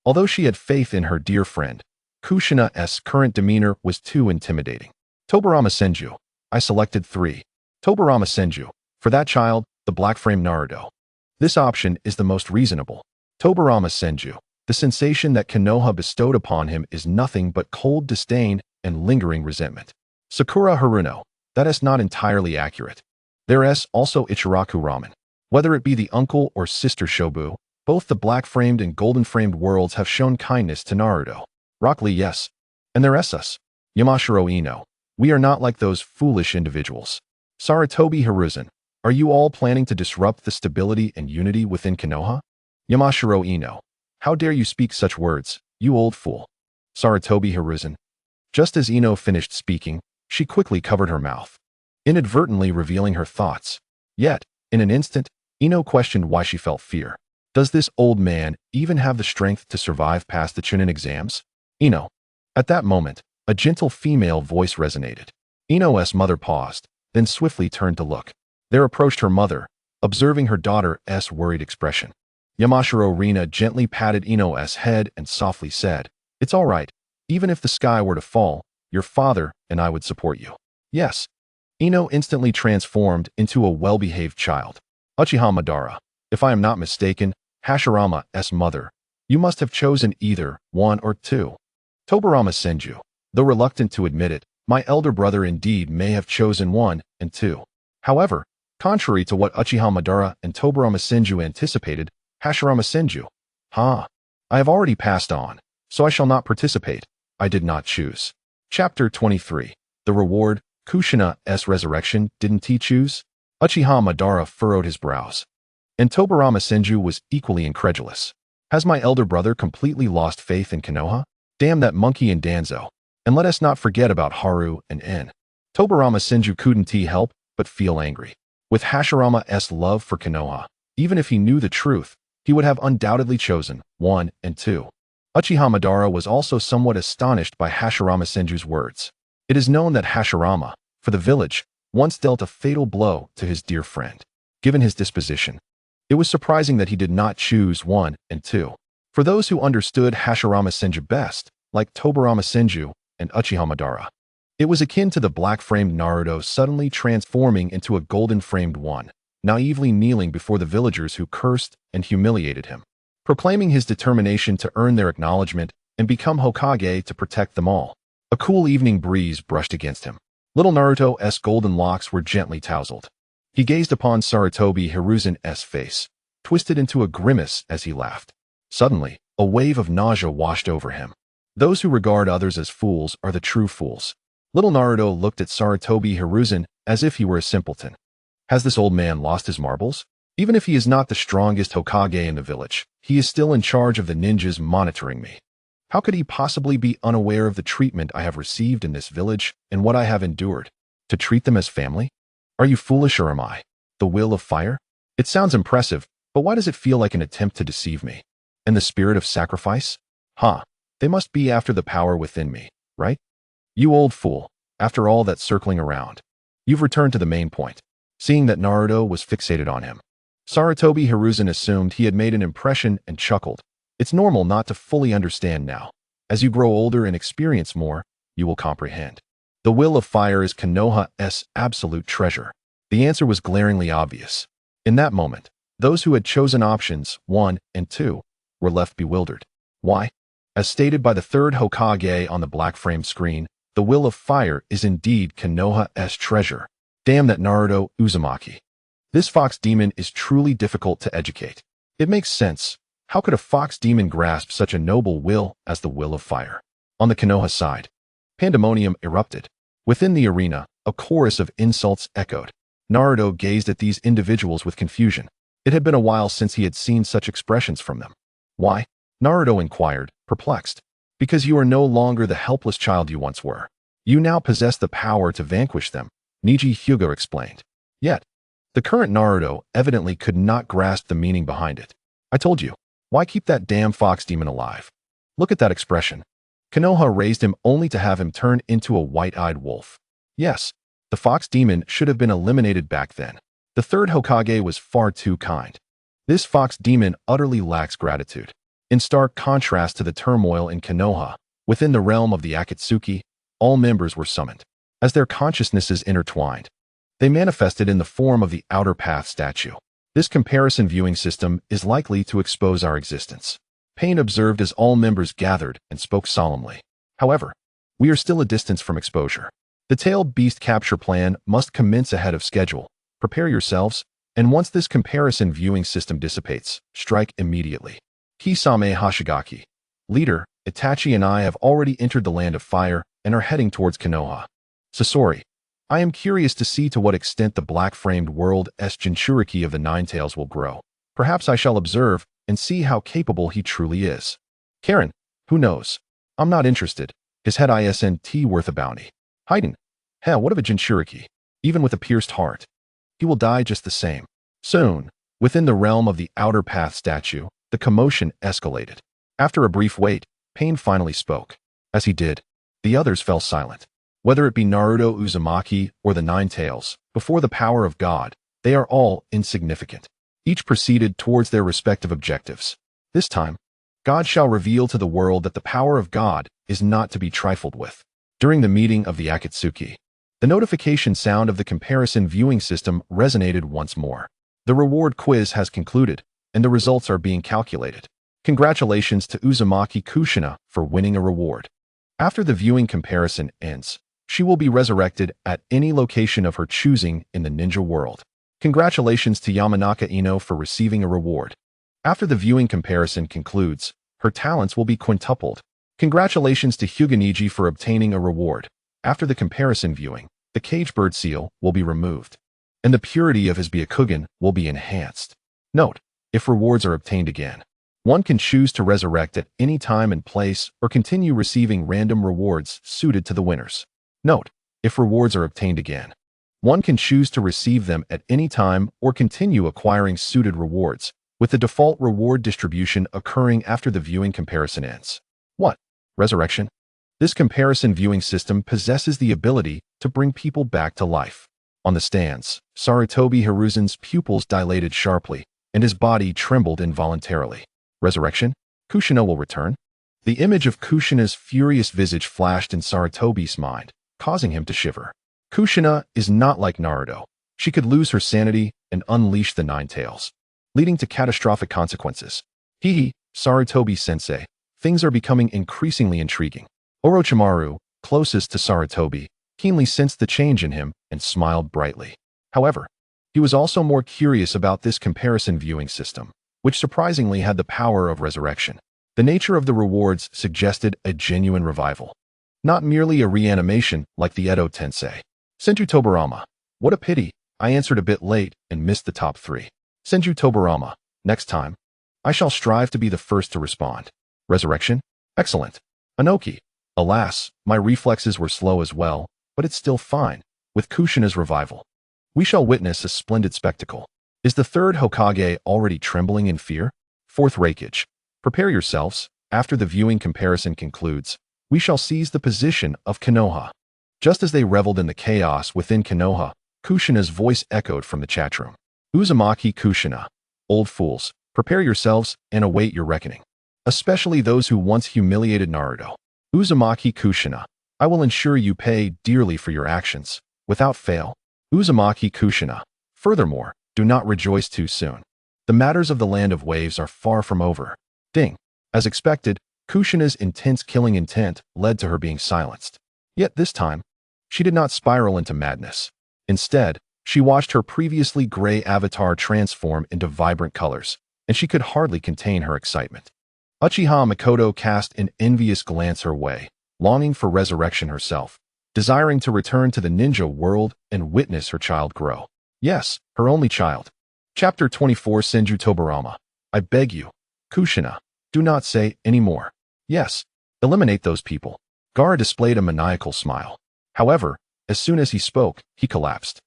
Although she had faith in her dear friend, Kushina's current demeanor was too intimidating. Tobirama Senju. I selected 3. Tobirama Senju. For that child, the black frame Naruto. This option is the most reasonable. Tobirama Senju. The sensation that Konoha bestowed upon him is nothing but cold disdain and lingering resentment. Sakura Haruno. That is not entirely accurate. There is also Ichiraku Ramen. Whether it be the uncle or sister Shobu, both the black-framed and golden-framed worlds have shown kindness to Naruto. Rock Lee, yes. And there is us. Yamashiro Ino. We are not like those foolish individuals. Saratobi Hiruzen. Are you all planning to disrupt the stability and unity within Konoha? Yamashiro Ino. How dare you speak such words, you old fool. Saratobi Hiruzen. Just as Ino finished speaking, she quickly covered her mouth, inadvertently revealing her thoughts. Yet, in an instant, Ino questioned why she felt fear. Does this old man even have the strength to survive past the Chunin exams? Ino. At that moment, a gentle female voice resonated. Ino's mother paused, then swiftly turned to look. There approached her mother, observing her daughter's worried expression. Yamashiro Rina gently patted Ino's head and softly said, "It's all right. Even if the sky were to fall, your father and I would support you." Yes. Ino instantly transformed into a well-behaved child. Uchiha Madara, if I am not mistaken, Hashirama's mother, you must have chosen either one or two. Tobirama Senju, though reluctant to admit it, my elder brother indeed may have chosen one and two. However, contrary to what Uchiha Madara and Tobirama Senju anticipated, Hashirama Senju, I have already passed on, so I shall not participate. I did not choose. Chapter 23. The Reward, Kushina's Resurrection, didn't he choose? Uchiha Madara furrowed his brows. And Tobirama Senju was equally incredulous. Has my elder brother completely lost faith in Konoha? Damn that monkey and Danzo. And let us not forget about Haru and En. Tobirama Senju couldn't help but feel angry. With Hashirama's love for Konoha, even if he knew the truth, he would have undoubtedly chosen 1 and 2. Uchiha Madara was also somewhat astonished by Hashirama Senju's words. It is known that Hashirama, for the village, once dealt a fatal blow to his dear friend. Given his disposition, it was surprising that he did not choose 1 and 2. For those who understood Hashirama Senju best, like Tobirama Senju and Uchiha Madara, it was akin to the black-framed Naruto suddenly transforming into a golden-framed one, naively kneeling before the villagers who cursed and humiliated him, proclaiming his determination to earn their acknowledgement and become Hokage to protect them all. A cool evening breeze brushed against him. Little Naruto's golden locks were gently tousled. He gazed upon Sarutobi Hiruzen's face, twisted into a grimace as he laughed. Suddenly, a wave of nausea washed over him. Those who regard others as fools are the true fools. Little Naruto looked at Sarutobi Hiruzen as if he were a simpleton. Has this old man lost his marbles? Even if he is not the strongest Hokage in the village, he is still in charge of the ninjas monitoring me. How could he possibly be unaware of the treatment I have received in this village and what I have endured? To treat them as family? Are you foolish or am I? The will of fire? It sounds impressive, but why does it feel like an attempt to deceive me? And the spirit of sacrifice? They must be after the power within me, right? You old fool, after all that circling around, you've returned to the main point. Seeing that Naruto was fixated on him, Sarutobi Hiruzen assumed he had made an impression and chuckled. It's normal not to fully understand now. As you grow older and experience more, you will comprehend. The will of fire is Konoha's absolute treasure. The answer was glaringly obvious. In that moment, those who had chosen options 1 and 2 were left bewildered. Why? As stated by the third Hokage on the black-framed screen, the will of fire is indeed Konoha's treasure. Damn that Naruto Uzumaki. This fox demon is truly difficult to educate. It makes sense. How could a fox demon grasp such a noble will as the will of fire? On the Konoha side, pandemonium erupted. Within the arena, a chorus of insults echoed. Naruto gazed at these individuals with confusion. It had been a while since he had seen such expressions from them. Why? Naruto inquired, perplexed. Because you are no longer the helpless child you once were. You now possess the power to vanquish them, Niji Hyuga explained. Yet, the current Naruto evidently could not grasp the meaning behind it. I told you, why keep that damn fox demon alive? Look at that expression. Konoha raised him only to have him turn into a white-eyed wolf. Yes, the fox demon should have been eliminated back then. The third Hokage was far too kind. This fox demon utterly lacks gratitude. In stark contrast to the turmoil in Konoha, within the realm of the Akatsuki, all members were summoned. As their consciousnesses intertwined, they manifested in the form of the Outer Path statue. This comparison viewing system is likely to expose our existence. Pain observed as all members gathered and spoke solemnly. However, we are still a distance from exposure. The tailed beast capture plan must commence ahead of schedule. Prepare yourselves, and once this comparison viewing system dissipates, strike immediately. Kisame Hashigaki, leader, Itachi and I have already entered the land of fire and are heading towards Konoha. Sasori, I am curious to see to what extent the black-framed world's Jinchuriki of the Nine Tails will grow. Perhaps I shall observe and see how capable he truly is. Karen, who knows? I'm not interested. His head isn't worth a bounty. Haiden, what of a Jinchuriki? Even with a pierced heart, he will die just the same. Soon, within the realm of the Outer Path statue, the commotion escalated. After a brief wait, Pain finally spoke. As he did, the others fell silent. Whether it be Naruto Uzumaki or the Nine Tails, before the power of God, they are all insignificant. Each proceeded towards their respective objectives. This time, God shall reveal to the world that the power of God is not to be trifled with. During the meeting of the Akatsuki, the notification sound of the comparison viewing system resonated once more. The reward quiz has concluded, and the results are being calculated. Congratulations to Uzumaki Kushina for winning a reward. After the viewing comparison ends, she will be resurrected at any location of her choosing in the ninja world. Congratulations to Yamanaka Ino for receiving a reward. After the viewing comparison concludes, her talents will be quintupled. Congratulations to Hyuganiji for obtaining a reward. After the comparison viewing, the cage bird seal will be removed, and the purity of his Byakugan will be enhanced. Note, if rewards are obtained again, one can choose to resurrect at any time and place or continue receiving random rewards suited to the winners. Note, if rewards are obtained again, one can choose to receive them at any time or continue acquiring suited rewards, with the default reward distribution occurring after the viewing comparison ends. What? Resurrection? This comparison viewing system possesses the ability to bring people back to life. On the stands, Sarutobi Hiruzen's pupils dilated sharply, and his body trembled involuntarily. Resurrection? Kushina will return? The image of Kushina's furious visage flashed in Sarutobi's mind, causing him to shiver. Kushina is not like Naruto. She could lose her sanity and unleash the Nine Tails, leading to catastrophic consequences. Sarutobi-sensei, things are becoming increasingly intriguing. Orochimaru, closest to Sarutobi, keenly sensed the change in him and smiled brightly. However, he was also more curious about this comparison viewing system, which surprisingly had the power of resurrection. The nature of the rewards suggested a genuine revival, not merely a reanimation like the Edo Tensei. Senju Tobirama. What a pity, I answered a bit late and missed the top 3. Senju Tobirama. Next time, I shall strive to be the first to respond. Resurrection? Excellent. Anoki. Alas, my reflexes were slow as well, but it's still fine. With Kushina's revival, we shall witness a splendid spectacle. Is the third Hokage already trembling in fear? Fourth Raikage. Prepare yourselves. After the viewing comparison concludes, we shall seize the position of Konoha. Just as they reveled in the chaos within Konoha, Kushina's voice echoed from the chat room. Uzumaki Kushina. Old fools, prepare yourselves and await your reckoning. Especially those who once humiliated Naruto. Uzumaki Kushina. I will ensure you pay dearly for your actions, without fail. Uzumaki Kushina. Furthermore, do not rejoice too soon. The matters of the Land of Waves are far from over. Ding. As expected, Kushina's intense killing intent led to her being silenced. Yet this time, she did not spiral into madness. Instead, she watched her previously gray avatar transform into vibrant colors, and she could hardly contain her excitement. Uchiha Mikoto cast an envious glance her way, longing for resurrection herself, desiring to return to the ninja world and witness her child grow. Yes, her only child. Chapter 24 Senju Tobirama. I beg you, Kushina, do not say any more. Yes, eliminate those people. Gaara displayed a maniacal smile. However, as soon as he spoke, he collapsed.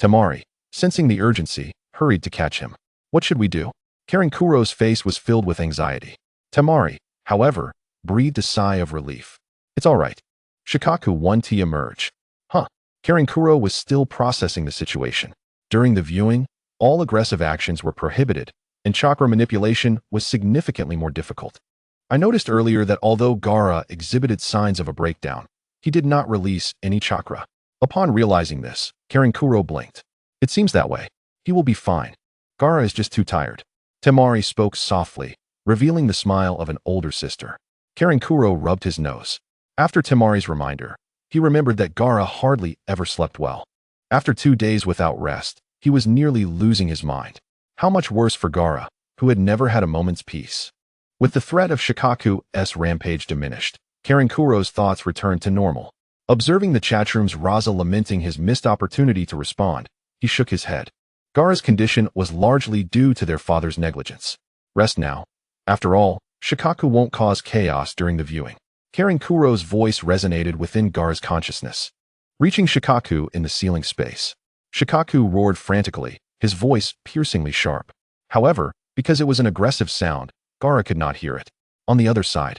Temari, sensing the urgency, hurried to catch him. What should we do? Karinkuro's face was filled with anxiety. Temari, however, breathed a sigh of relief. It's all right. Shikaku won to emerge. Karinkuro was still processing the situation. During the viewing, all aggressive actions were prohibited, and chakra manipulation was significantly more difficult. I noticed earlier that although Gaara exhibited signs of a breakdown, he did not release any chakra. Upon realizing this, Karinkuro blinked. It seems that way. He will be fine. Gaara is just too tired. Temari spoke softly, revealing the smile of an older sister. Karinkuro rubbed his nose. After Temari's reminder, he remembered that Gaara hardly ever slept well. After 2 days without rest, he was nearly losing his mind. How much worse for Gaara, who had never had a moment's peace. With the threat of Shikaku's rampage diminished, Karinkuro's thoughts returned to normal. Observing the chatroom's Raza lamenting his missed opportunity to respond, he shook his head. Gaara's condition was largely due to their father's negligence. Rest now. After all, Shikaku won't cause chaos during the viewing. Karinkuro's voice resonated within Gaara's consciousness, reaching Shikaku in the ceiling space. Shikaku roared frantically, his voice piercingly sharp. However, because it was an aggressive sound, Gaara could not hear it. On the other side,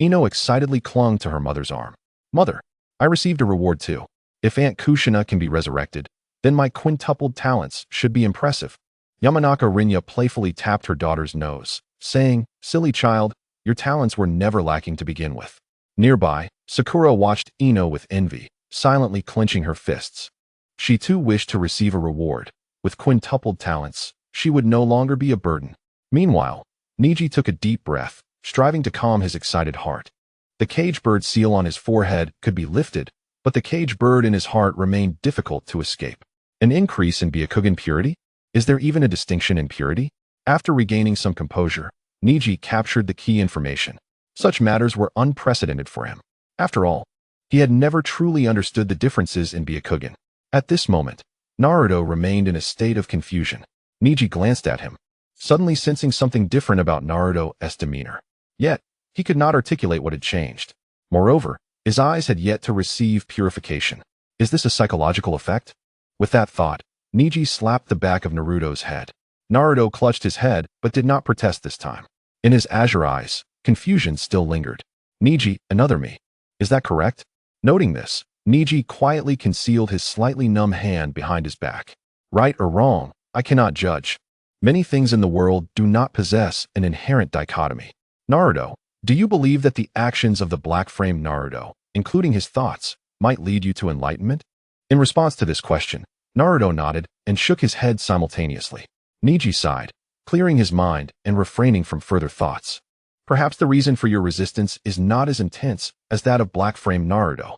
Ino excitedly clung to her mother's arm. Mother, I received a reward too. If Aunt Kushina can be resurrected, then my quintupled talents should be impressive. Yamanaka Rinya playfully tapped her daughter's nose, saying, "Silly child, your talents were never lacking to begin with." Nearby, Sakura watched Ino with envy, silently clenching her fists. She too wished to receive a reward. With quintupled talents, she would no longer be a burden. Meanwhile, Niji took a deep breath, striving to calm his excited heart. The cage bird seal on his forehead could be lifted, but the cage bird in his heart remained difficult to escape. An increase in Byakugan purity? Is there even a distinction in purity? After regaining some composure, Niji captured the key information. Such matters were unprecedented for him. After all, he had never truly understood the differences in Byakugan. At this moment, Naruto remained in a state of confusion. Niji glanced at him, suddenly sensing something different about Naruto's demeanor. Yet, he could not articulate what had changed. Moreover, his eyes had yet to receive purification. Is this a psychological effect? With that thought, Niji slapped the back of Naruto's head. Naruto clutched his head but did not protest this time. In his azure eyes, confusion still lingered. "Niji, another me. Is that correct?" Noting this, Niji quietly concealed his slightly numb hand behind his back. "Right or wrong, I cannot judge. Many things in the world do not possess an inherent dichotomy." Naruto, do you believe that the actions of the black-framed Naruto, including his thoughts, might lead you to enlightenment? In response to this question, Naruto nodded and shook his head simultaneously. Niji sighed, clearing his mind and refraining from further thoughts. "Perhaps the reason for your resistance is not as intense as that of black-framed Naruto.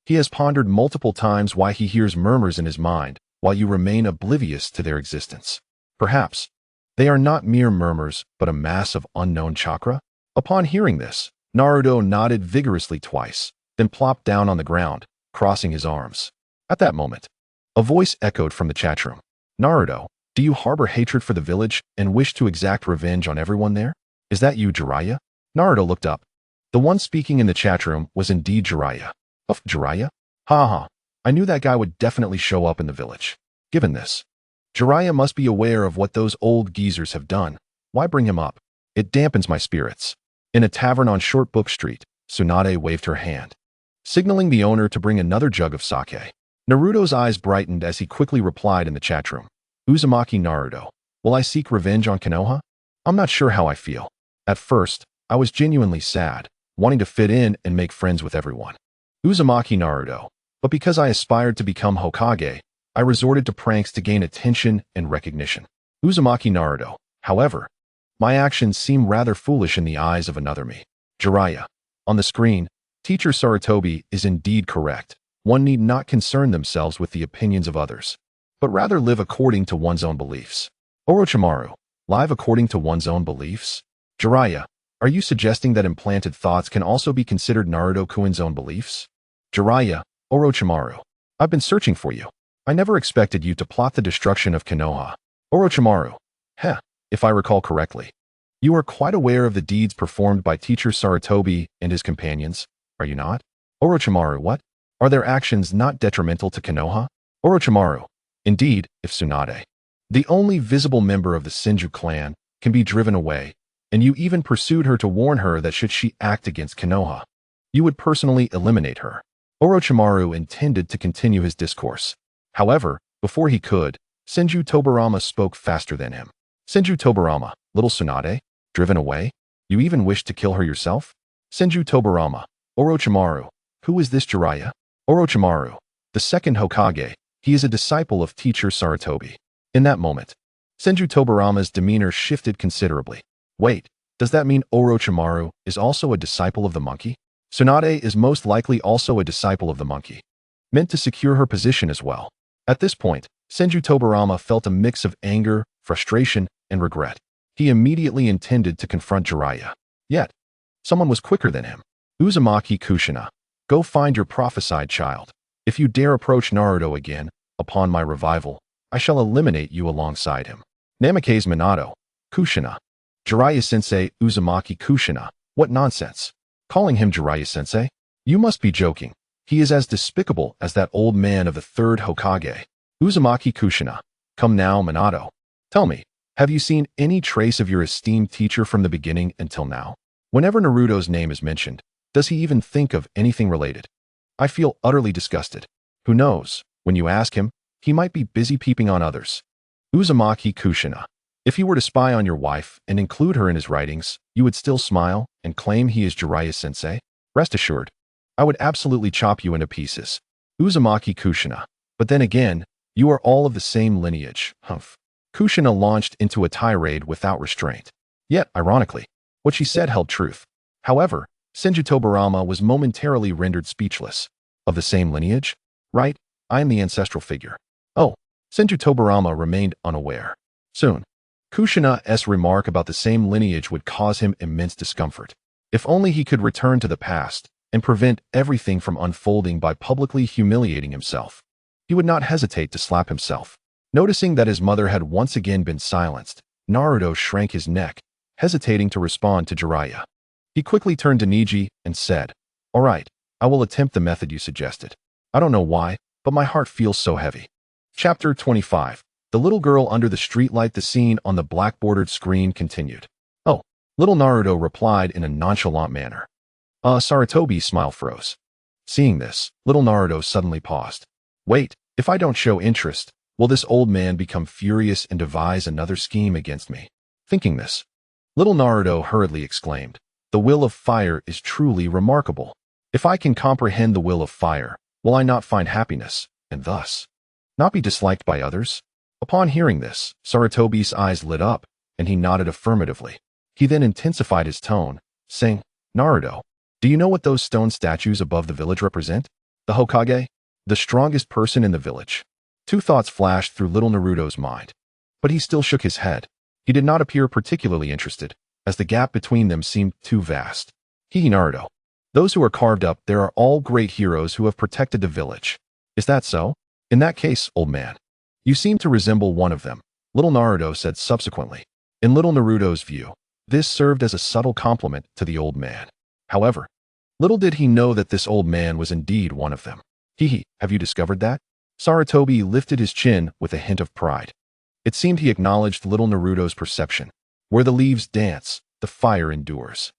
He has pondered multiple times why he hears murmurs in his mind while you remain oblivious to their existence. Perhaps they are not mere murmurs but a mass of unknown chakra?" Upon hearing this, Naruto nodded vigorously twice, then plopped down on the ground, crossing his arms. At that moment, a voice echoed from the chat room. "Naruto, do you harbor hatred for the village and wish to exact revenge on everyone there? Is that you, Jiraiya?" Naruto looked up. The one speaking in the chat room was indeed Jiraiya. "Of Jiraiya? Ha. I knew that guy would definitely show up in the village. Given this, Jiraiya must be aware of what those old geezers have done. Why bring him up? It dampens my spirits." In a tavern on Short Book Street, Tsunade waved her hand, signaling the owner to bring another jug of sake. Naruto's eyes brightened as he quickly replied in the chat room. "Uzumaki Naruto, will I seek revenge on Konoha? I'm not sure how I feel. At first, I was genuinely sad, wanting to fit in and make friends with everyone. Uzumaki Naruto, but because I aspired to become Hokage, I resorted to pranks to gain attention and recognition. Uzumaki Naruto, however, my actions seem rather foolish in the eyes of another me. Jiraiya." On the screen, Teacher Sarutobi is indeed correct. One need not concern themselves with the opinions of others, but rather live according to one's own beliefs. Orochimaru, live according to one's own beliefs? Jiraiya, are you suggesting that implanted thoughts can also be considered Naruto-kun's own beliefs? Jiraiya, Orochimaru, I've been searching for you. I never expected you to plot the destruction of Konoha. Orochimaru, if I recall correctly, you are quite aware of the deeds performed by Teacher Sarutobi and his companions, are you not? Orochimaru, what? Are their actions not detrimental to Konoha? Orochimaru, indeed, if Tsunade, the only visible member of the Senju clan, can be driven away, and you even pursued her to warn her that should she act against Konoha, you would personally eliminate her. Orochimaru intended to continue his discourse. However, before he could, Senju Tobirama spoke faster than him. Senju Tobirama, little Tsunade, driven away? You even wished to kill her yourself? Senju Tobirama, Orochimaru, who is this Jiraiya? Orochimaru, the second Hokage, he is a disciple of Teacher Sarutobi. In that moment, Senju Tobirama's demeanor shifted considerably. Wait, does that mean Orochimaru is also a disciple of the monkey? Tsunade is most likely also a disciple of the monkey, meant to secure her position as well. At this point, Senju Tobirama felt a mix of anger, frustration, and regret. He immediately intended to confront Jiraiya. Yet, someone was quicker than him. Uzumaki Kushina, go find your prophesied child. If you dare approach Naruto again, upon my revival, I shall eliminate you alongside him. Namikaze Minato, Kushina. Jiraiya-sensei Uzumaki Kushina, what nonsense. Calling him Jiraiya-sensei? You must be joking. He is as despicable as that old man of the third Hokage. Uzumaki Kushina, come now, Minato. Tell me, have you seen any trace of your esteemed teacher from the beginning until now? Whenever Naruto's name is mentioned, does he even think of anything related? I feel utterly disgusted. Who knows? When you ask him, he might be busy peeping on others. Uzumaki Kushina. If he were to spy on your wife and include her in his writings, you would still smile and claim he is Jiraiya-sensei? Rest assured, I would absolutely chop you into pieces. Uzumaki Kushina. But then again, you are all of the same lineage. Humph. Kushina launched into a tirade without restraint. Yet, ironically, what she said held truth. However, Senju Tobirama was momentarily rendered speechless. Of the same lineage? Right, I am the ancestral figure. Oh, Senju Tobirama remained unaware. Soon, Kushina's remark about the same lineage would cause him immense discomfort. If only he could return to the past and prevent everything from unfolding by publicly humiliating himself. He would not hesitate to slap himself. Noticing that his mother had once again been silenced, Naruto shrank his neck, hesitating to respond to Jiraiya. He quickly turned to Neji and said, "All right, I will attempt the method you suggested. I don't know why, but my heart feels so heavy." Chapter 25. The little girl under the streetlight. The scene on the black-bordered screen continued. "Oh," little Naruto replied in a nonchalant manner. Sarutobi's smile froze. Seeing this, little Naruto suddenly paused. Wait, if I don't show interest, will this old man become furious and devise another scheme against me? Thinking this, little Naruto hurriedly exclaimed, "The will of fire is truly remarkable. If I can comprehend the will of fire, will I not find happiness, and thus not be disliked by others?" Upon hearing this, Sarutobi's eyes lit up, and he nodded affirmatively. He then intensified his tone, saying, "Naruto, do you know what those stone statues above the village represent? The Hokage? The strongest person in the village." Two thoughts flashed through little Naruto's mind. But he still shook his head. He did not appear particularly interested, as the gap between them seemed too vast. Naruto. Those who are carved up there are all great heroes who have protected the village. Is that so? In that case, old man, you seem to resemble one of them, little Naruto said subsequently. In little Naruto's view, this served as a subtle compliment to the old man. However, little did he know that this old man was indeed one of them. Have you discovered that? Sarutobi lifted his chin with a hint of pride. It seemed he acknowledged little Naruto's perception. Where the leaves dance, the fire endures.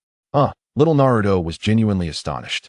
Little Naruto was genuinely astonished.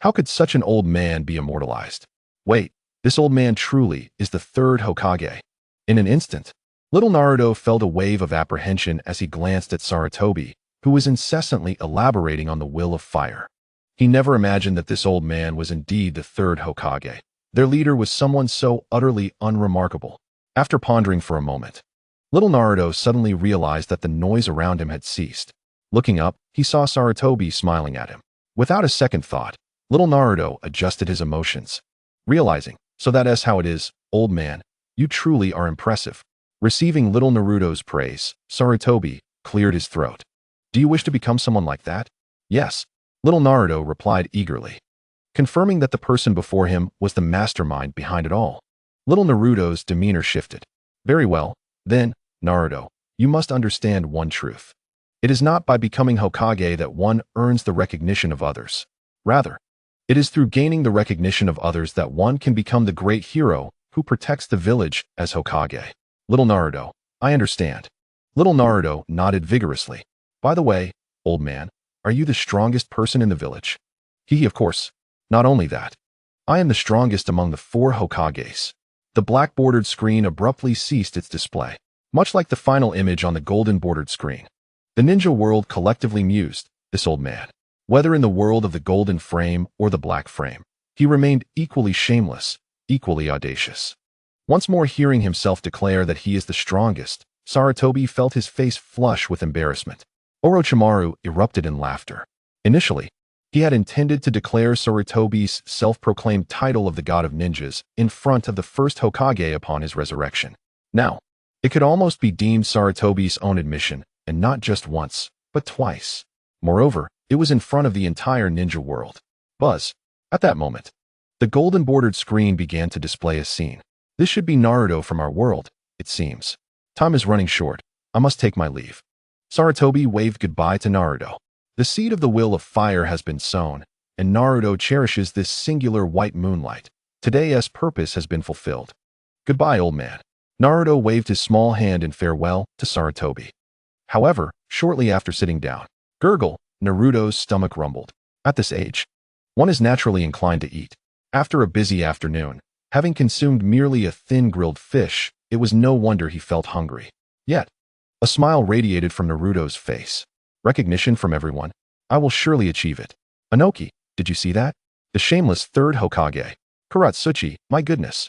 How could such an old man be immortalized? Wait, this old man truly is the third Hokage. In an instant, little Naruto felt a wave of apprehension as he glanced at Sarutobi, who was incessantly elaborating on the will of fire. He never imagined that this old man was indeed the third Hokage. Their leader was someone so utterly unremarkable. After pondering for a moment, little Naruto suddenly realized that the noise around him had ceased. Looking up, he saw Sarutobi smiling at him. Without a second thought, little Naruto adjusted his emotions, realizing, "So that's how it is, old man. You truly are impressive." Receiving little Naruto's praise, Sarutobi cleared his throat. "Do you wish to become someone like that?" "Yes," little Naruto replied eagerly, confirming that the person before him was the mastermind behind it all. Little Naruto's demeanor shifted. "Very well, then, Naruto, you must understand one truth. It is not by becoming Hokage that one earns the recognition of others. Rather, it is through gaining the recognition of others that one can become the great hero who protects the village as Hokage." Little Naruto, I understand. Little Naruto nodded vigorously. "By the way, old man, are you the strongest person in the village?" Of course. Not only that, I am the strongest among the 4 Hokages." The black-bordered screen abruptly ceased its display, much like the final image on the golden-bordered screen. The ninja world collectively mused, this old man. Whether in the world of the golden frame or the black frame, he remained equally shameless, equally audacious. Once more hearing himself declare that he is the strongest, Sarutobi felt his face flush with embarrassment. Orochimaru erupted in laughter. Initially, he had intended to declare Sarutobi's self-proclaimed title of the God of Ninjas in front of the first Hokage upon his resurrection. Now, it could almost be deemed Sarutobi's own admission, and not just once, but twice. Moreover, it was in front of the entire ninja world. Buzz. At that moment, the golden-bordered screen began to display a scene. This should be Naruto from our world, it seems. Time is running short. I must take my leave. Sarutobi waved goodbye to Naruto. The seed of the will of fire has been sown, and Naruto cherishes this singular white moonlight. Today's purpose has been fulfilled. Goodbye, old man. Naruto waved his small hand in farewell to Sarutobi. However, shortly after sitting down, Naruto's stomach rumbled. At this age, one is naturally inclined to eat. After a busy afternoon, having consumed merely a thin grilled fish, it was no wonder he felt hungry. Yet, a smile radiated from Naruto's face. Recognition from everyone. I will surely achieve it. Inoki, did you see that? The shameless third Hokage. Karatsuchi, my goodness.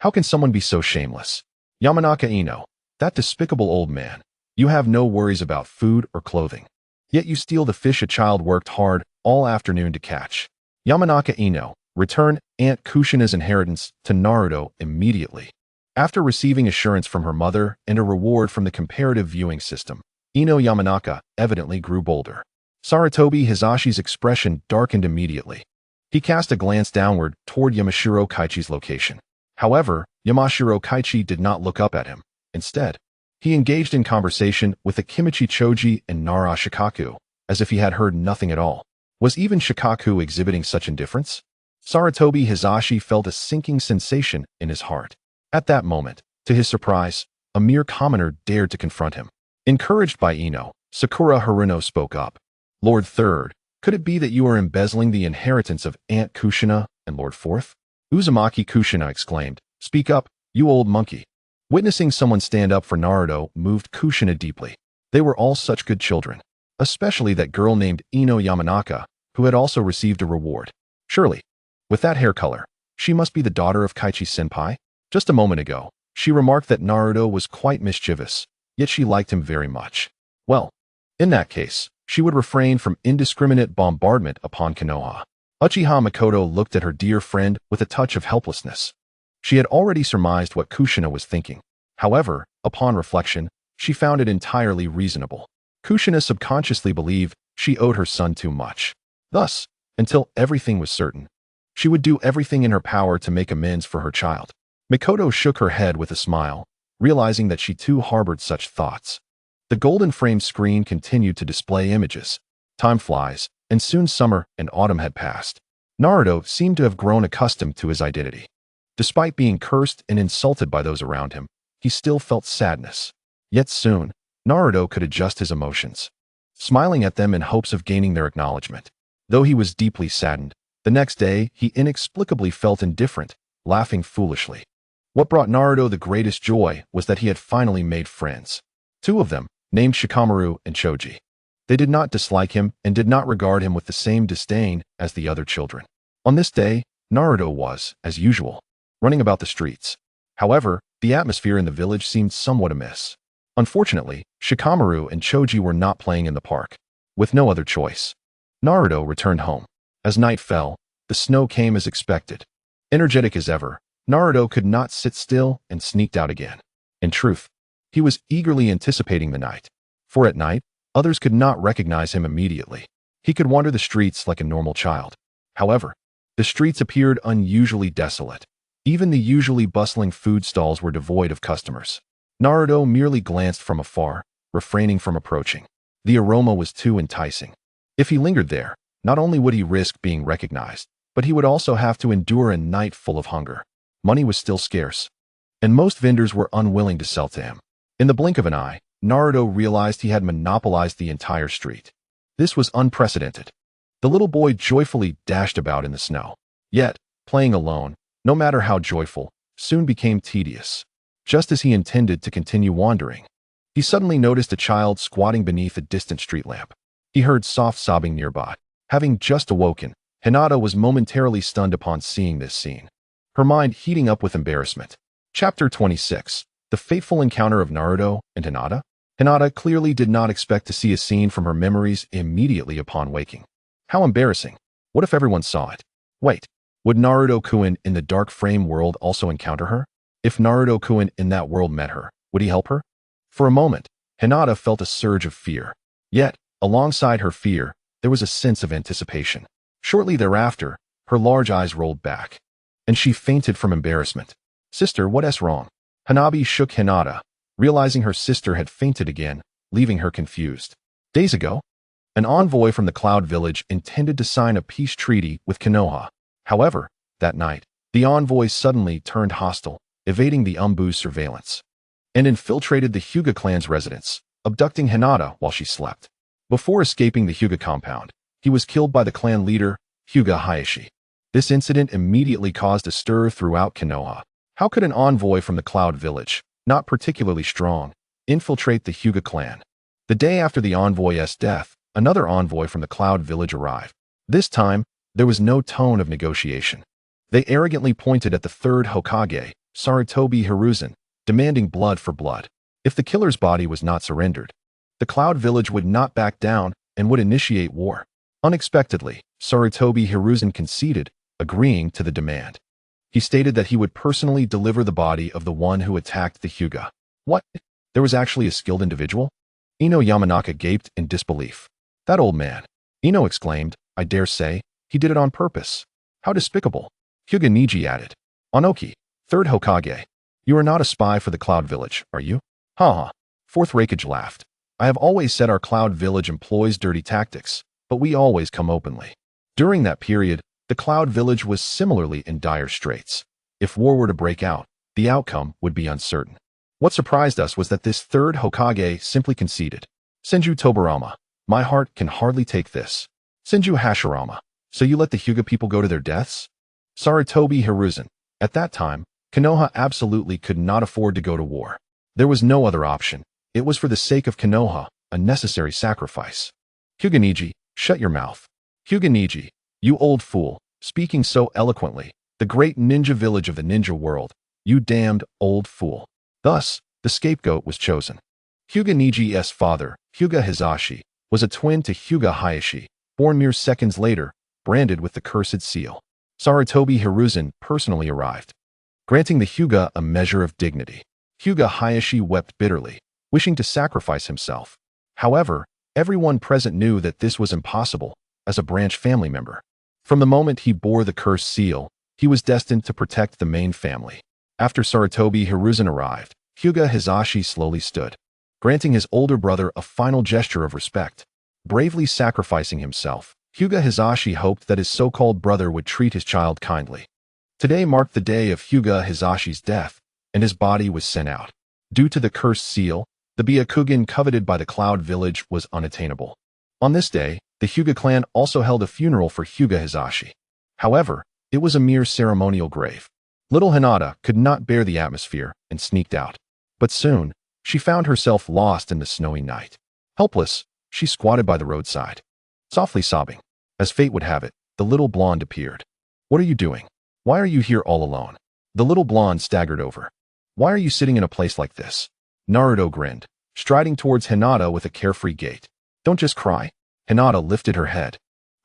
How can someone be so shameless? Yamanaka Ino, that despicable old man. You have no worries about food or clothing. Yet you steal the fish a child worked hard all afternoon to catch. Yamanaka Ino, return Aunt Kushina's inheritance to Naruto immediately. After receiving assurance from her mother and a reward from the comparative viewing system, Ino Yamanaka evidently grew bolder. Sarutobi Hizashi's expression darkened immediately. He cast a glance downward toward Yamashiro Kaichi's location. However, Yamashiro Kaichi did not look up at him. Instead, he engaged in conversation with the Kimichi Choji and Nara Shikaku, as if he had heard nothing at all. Was even Shikaku exhibiting such indifference? Sarutobi Hizashi felt a sinking sensation in his heart. At that moment, to his surprise, a mere commoner dared to confront him. Encouraged by Ino, Sakura Haruno spoke up. Lord Third, could it be that you are embezzling the inheritance of Aunt Kushina and Lord Fourth? Uzumaki Kushina exclaimed, speak up, you old monkey. Witnessing someone stand up for Naruto moved Kushina deeply. They were all such good children, especially that girl named Ino Yamanaka, who had also received a reward. Surely, with that hair color, she must be the daughter of Kaichi-senpai? Just a moment ago, she remarked that Naruto was quite mischievous, yet she liked him very much. Well, in that case, she would refrain from indiscriminate bombardment upon Konoha. Uchiha Makoto looked at her dear friend with a touch of helplessness. She had already surmised what Kushina was thinking. However, upon reflection, she found it entirely reasonable. Kushina subconsciously believed she owed her son too much. Thus, until everything was certain, she would do everything in her power to make amends for her child. Makoto shook her head with a smile, realizing that she too harbored such thoughts. The golden frame screen continued to display images. Time flies, and soon summer and autumn had passed. Naruto seemed to have grown accustomed to his identity. Despite being cursed and insulted by those around him, he still felt sadness. Yet soon, Naruto could adjust his emotions, smiling at them in hopes of gaining their acknowledgement. Though he was deeply saddened, the next day he inexplicably felt indifferent, laughing foolishly. What brought Naruto the greatest joy was that he had finally made friends. Two of them, named Shikamaru and Choji. They did not dislike him and did not regard him with the same disdain as the other children. On this day, Naruto was, as usual, running about the streets. However, the atmosphere in the village seemed somewhat amiss. Unfortunately, Shikamaru and Choji were not playing in the park. With no other choice, Naruto returned home. As night fell, the snow came as expected. Energetic as ever, Naruto could not sit still and sneaked out again. In truth, he was eagerly anticipating the night. For at night, others could not recognize him immediately. He could wander the streets like a normal child. However, the streets appeared unusually desolate. Even the usually bustling food stalls were devoid of customers. Naruto merely glanced from afar, refraining from approaching. The aroma was too enticing. If he lingered there, not only would he risk being recognized, but he would also have to endure a night full of hunger. Money was still scarce, and most vendors were unwilling to sell to him. In the blink of an eye, Naruto realized he had monopolized the entire street. This was unprecedented. The little boy joyfully dashed about in the snow. Yet, playing alone, no matter how joyful, soon became tedious. Just as he intended to continue wandering, he suddenly noticed a child squatting beneath a distant street lamp. He heard soft sobbing nearby. Having just awoken, Hinata was momentarily stunned upon seeing this scene, her mind heating up with embarrassment. Chapter 26. The fateful encounter of Naruto and Hinata? Hinata clearly did not expect to see a scene from her memories immediately upon waking. How embarrassing. What if everyone saw it? Wait, would Naruto-kun in the dark frame world also encounter her? If Naruto-kun in that world met her, would he help her? For a moment, Hinata felt a surge of fear. Yet, alongside her fear, there was a sense of anticipation. Shortly thereafter, her large eyes rolled back, and she fainted from embarrassment. Sister, what's wrong? Hanabi shook Hinata, realizing her sister had fainted again, leaving her confused. Days ago, an envoy from the Cloud Village intended to sign a peace treaty with Konoha. However, that night, the envoy suddenly turned hostile, evading the Umbu's surveillance, and infiltrated the Hyuga clan's residence, abducting Hinata while she slept. Before escaping the Hyuga compound, he was killed by the clan leader, Hyuga Hayashi. This incident immediately caused a stir throughout Konoha. How could an envoy from the Cloud Village, not particularly strong, infiltrate the Hyuga clan? The day after the envoy's death, another envoy from the Cloud Village arrived. This time, there was no tone of negotiation. They arrogantly pointed at the third Hokage, Sarutobi Hiruzen, demanding blood for blood. If the killer's body was not surrendered, the Cloud Village would not back down and would initiate war. Unexpectedly, Sarutobi Hiruzen conceded, agreeing to the demand. He stated that he would personally deliver the body of the one who attacked the Hyuga. What? There was actually a skilled individual? Ino Yamanaka gaped in disbelief. That old man. Ino exclaimed, I dare say, he did it on purpose. How despicable. Hyuga Niji added. Onoki, third Hokage. You are not a spy for the Cloud Village, are you? Ha. Fourth Raikage laughed. I have always said our Cloud Village employs dirty tactics, but we always come openly. During that period, the Cloud Village was similarly in dire straits. If war were to break out, the outcome would be uncertain. What surprised us was that this third Hokage simply conceded. Senju Tobirama, my heart can hardly take this. Senju Hashirama, so you let the Hyuga people go to their deaths? Sarutobi Hiruzen, at that time, Konoha absolutely could not afford to go to war. There was no other option. It was for the sake of Konoha, a necessary sacrifice. Hyuga Niji, shut your mouth. Hyuga Niji, you old fool, speaking so eloquently, the great ninja village of the ninja world, you damned old fool. Thus, the scapegoat was chosen. Hyuga Niji's father, Hyuga Hizashi, was a twin to Hyuga Hayashi, born mere seconds later, branded with the cursed seal. Sarutobi Hiruzen personally arrived, granting the Hyuga a measure of dignity. Hyuga Hayashi wept bitterly, wishing to sacrifice himself. However, everyone present knew that this was impossible, as a branch family member. From the moment he bore the cursed seal, he was destined to protect the main family. After Sarutobi Hiruzen arrived, Hyuga Hizashi slowly stood, granting his older brother a final gesture of respect. Bravely sacrificing himself, Hyuga Hizashi hoped that his so-called brother would treat his child kindly. Today marked the day of Hyuga Hizashi's death, and his body was sent out. Due to the cursed seal, the Byakugan coveted by the Cloud Village was unattainable. On this day, the Hyuga clan also held a funeral for Hyuga Hizashi. However, it was a mere ceremonial grave. Little Hinata could not bear the atmosphere and sneaked out. But soon, she found herself lost in the snowy night. Helpless, she squatted by the roadside, softly sobbing. As fate would have it, the little blonde appeared. What are you doing? Why are you here all alone? The little blonde staggered over. Why are you sitting in a place like this? Naruto grinned, striding towards Hinata with a carefree gait. Don't just cry. Hinata lifted her head,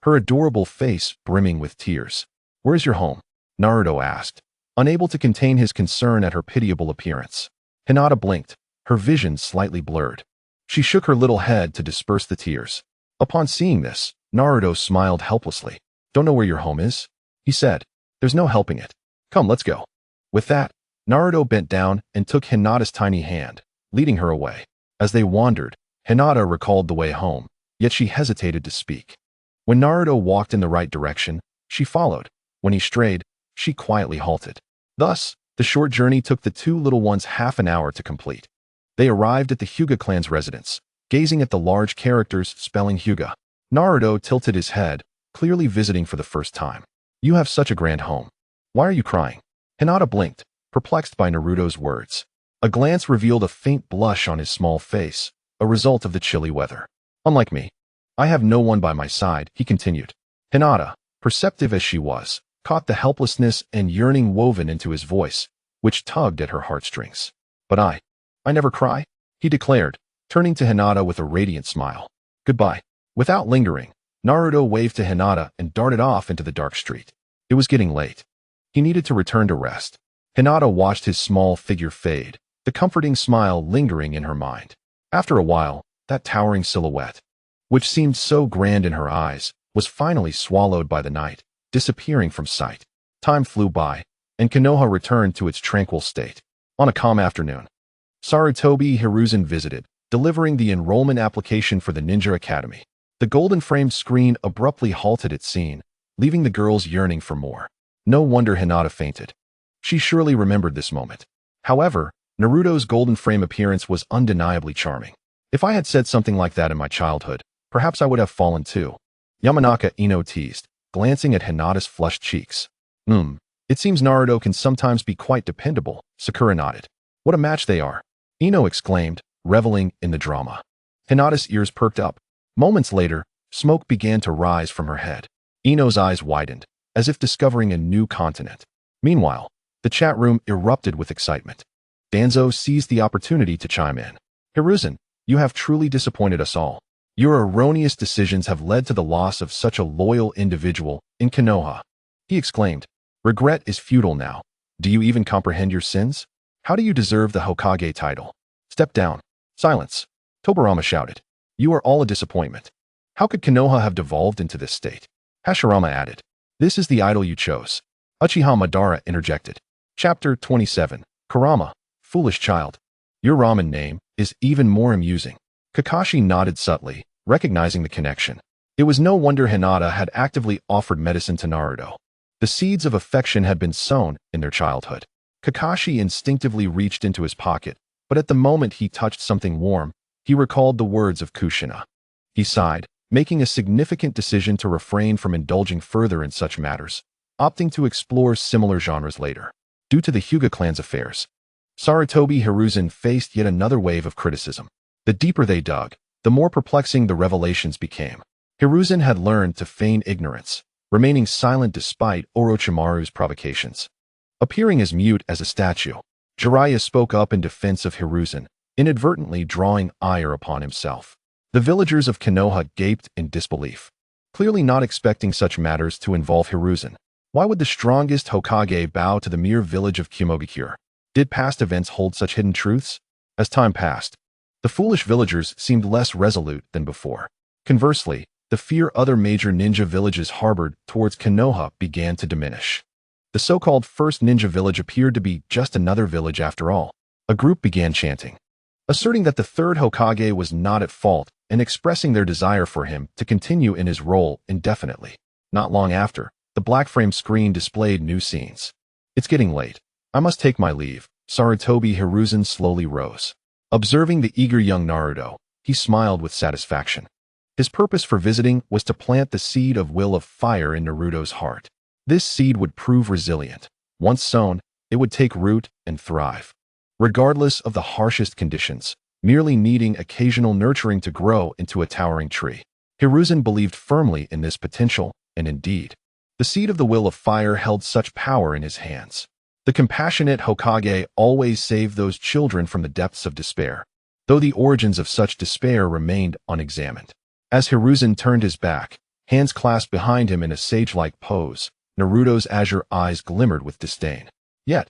her adorable face brimming with tears. Where's your home? Naruto asked, unable to contain his concern at her pitiable appearance. Hinata blinked, her vision slightly blurred. She shook her little head to disperse the tears. Upon seeing this, Naruto smiled helplessly. Don't know where your home is? He said. There's no helping it. Come, let's go. With that, Naruto bent down and took Hinata's tiny hand, leading her away. As they wandered, Hinata recalled the way home, yet she hesitated to speak. When Naruto walked in the right direction, she followed. When he strayed, she quietly halted. Thus, the short journey took the two little ones half an hour to complete. They arrived at the Hyuga clan's residence, gazing at the large characters spelling Hyuga. Naruto tilted his head, clearly visiting for the first time. You have such a grand home. Why are you crying? Hinata blinked, perplexed by Naruto's words. A glance revealed a faint blush on his small face, a result of the chilly weather. Unlike me, I have no one by my side, he continued. Hinata, perceptive as she was, caught the helplessness and yearning woven into his voice, which tugged at her heartstrings. But I never cry, he declared, turning to Hinata with a radiant smile. Goodbye. Without lingering, Naruto waved to Hinata and darted off into the dark street. It was getting late. He needed to return to rest. Hinata watched his small figure fade, the comforting smile lingering in her mind. After a while, that towering silhouette, which seemed so grand in her eyes, was finally swallowed by the night, disappearing from sight. Time flew by, and Konoha returned to its tranquil state. On a calm afternoon, Sarutobi Hiruzen visited, delivering the enrollment application for the Ninja Academy. The golden-framed screen abruptly halted its scene, leaving the girls yearning for more. No wonder Hinata fainted. She surely remembered this moment. However, Naruto's golden frame appearance was undeniably charming. If I had said something like that in my childhood, perhaps I would have fallen too. Yamanaka Ino teased, glancing at Hinata's flushed cheeks. It seems Naruto can sometimes be quite dependable, Sakura nodded. What a match they are, Ino exclaimed, reveling in the drama. Hinata's ears perked up. Moments later, smoke began to rise from her head. Ino's eyes widened, as if discovering a new continent. Meanwhile, the chat room erupted with excitement. Danzo seized the opportunity to chime in. Hiruzen, you have truly disappointed us all. Your erroneous decisions have led to the loss of such a loyal individual in Konoha. He exclaimed. Regret is futile now. Do you even comprehend your sins? How do you deserve the Hokage title? Step down. Silence. Tobirama shouted. You are all a disappointment. How could Konoha have devolved into this state? Hashirama added. This is the idol you chose. Uchiha Madara interjected. Chapter 27. Kurama, foolish child. Your ramen name is even more amusing. Kakashi nodded subtly, recognizing the connection. It was no wonder Hinata had actively offered medicine to Naruto. The seeds of affection had been sown in their childhood. Kakashi instinctively reached into his pocket, but at the moment he touched something warm, he recalled the words of Kushina. He sighed, making a significant decision to refrain from indulging further in such matters, opting to explore similar genres later. Due to the Hyuga clan's affairs, Sarutobi Hiruzen faced yet another wave of criticism. The deeper they dug, the more perplexing the revelations became. Hiruzen had learned to feign ignorance, remaining silent despite Orochimaru's provocations. Appearing as mute as a statue, Jiraiya spoke up in defense of Hiruzen, inadvertently drawing ire upon himself. The villagers of Konoha gaped in disbelief, clearly not expecting such matters to involve Hiruzen. Why would the strongest Hokage bow to the mere village of Kumogakure? Did past events hold such hidden truths? As time passed, the foolish villagers seemed less resolute than before. Conversely, the fear other major ninja villages harbored towards Konoha began to diminish. The so-called first ninja village appeared to be just another village after all. A group began chanting, asserting that the third Hokage was not at fault and expressing their desire for him to continue in his role indefinitely. Not long after, the black-frame screen displayed new scenes. It's getting late. I must take my leave. Sarutobi Hiruzen slowly rose. Observing the eager young Naruto, he smiled with satisfaction. His purpose for visiting was to plant the seed of will of fire in Naruto's heart. This seed would prove resilient. Once sown, it would take root and thrive. Regardless of the harshest conditions, merely needing occasional nurturing to grow into a towering tree. Hiruzen believed firmly in this potential, and indeed, the seed of the will of fire held such power in his hands. The compassionate Hokage always saved those children from the depths of despair, though the origins of such despair remained unexamined. As Hiruzen turned his back, hands clasped behind him in a sage-like pose, Naruto's azure eyes glimmered with disdain. Yet,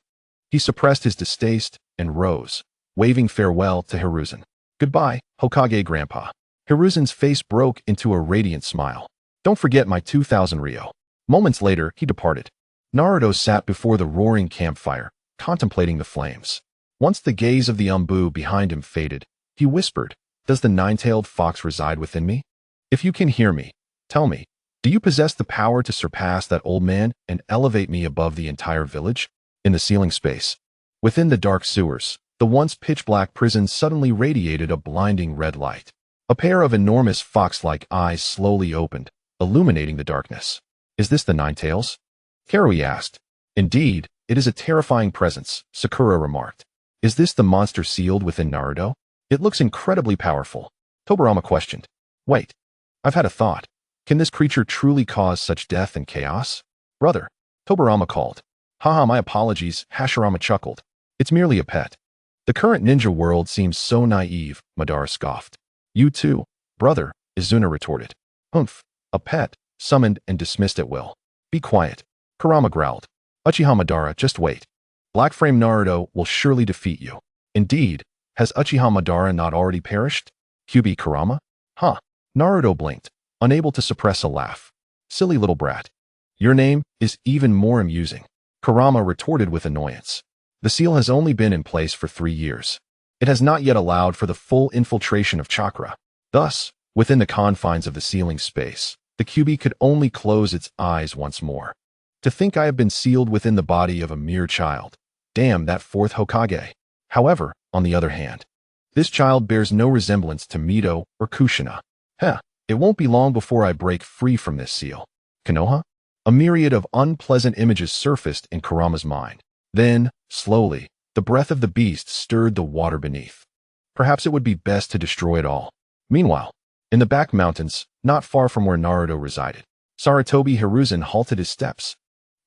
he suppressed his distaste and rose, waving farewell to Hiruzen. Goodbye, Hokage Grandpa. Hiruzen's face broke into a radiant smile. Don't forget my 2,000 ryo. Moments later, he departed. Naruto sat before the roaring campfire, contemplating the flames. Once the gaze of the Umbu behind him faded, he whispered, Does the nine-tailed fox reside within me? If you can hear me, tell me, do you possess the power to surpass that old man and elevate me above the entire village? In the ceiling space, within the dark sewers, the once pitch-black prison suddenly radiated a blinding red light. A pair of enormous fox-like eyes slowly opened, illuminating the darkness. Is this the Nine-Tails? Karui asked. Indeed, it is a terrifying presence, Sakura remarked. Is this the monster sealed within Naruto? It looks incredibly powerful. Tobirama questioned. Wait, I've had a thought. Can this creature truly cause such death and chaos? Brother, Tobirama called. Haha, my apologies, Hashirama chuckled. It's merely a pet. The current ninja world seems so naive, Madara scoffed. You too, brother, Izuna retorted. Humph, a pet, summoned and dismissed at will. Be quiet. Kurama growled. Uchiha Madara, just wait. Black Frame Naruto will surely defeat you. Indeed, has Uchiha Madara not already perished? QB Kurama? Huh. Naruto blinked, unable to suppress a laugh. Silly little brat. Your name is even more amusing. Kurama retorted with annoyance. The seal has only been in place for 3 years. It has not yet allowed for the full infiltration of chakra. Thus, within the confines of the sealing space, the QB could only close its eyes once more. To think I have been sealed within the body of a mere child. Damn that fourth Hokage. However, on the other hand, this child bears no resemblance to Mito or Kushina. It won't be long before I break free from this seal. Konoha? A myriad of unpleasant images surfaced in Kurama's mind. Then, slowly, the breath of the beast stirred the water beneath. Perhaps it would be best to destroy it all. Meanwhile, in the back mountains, not far from where Naruto resided, Sarutobi Hiruzen halted his steps.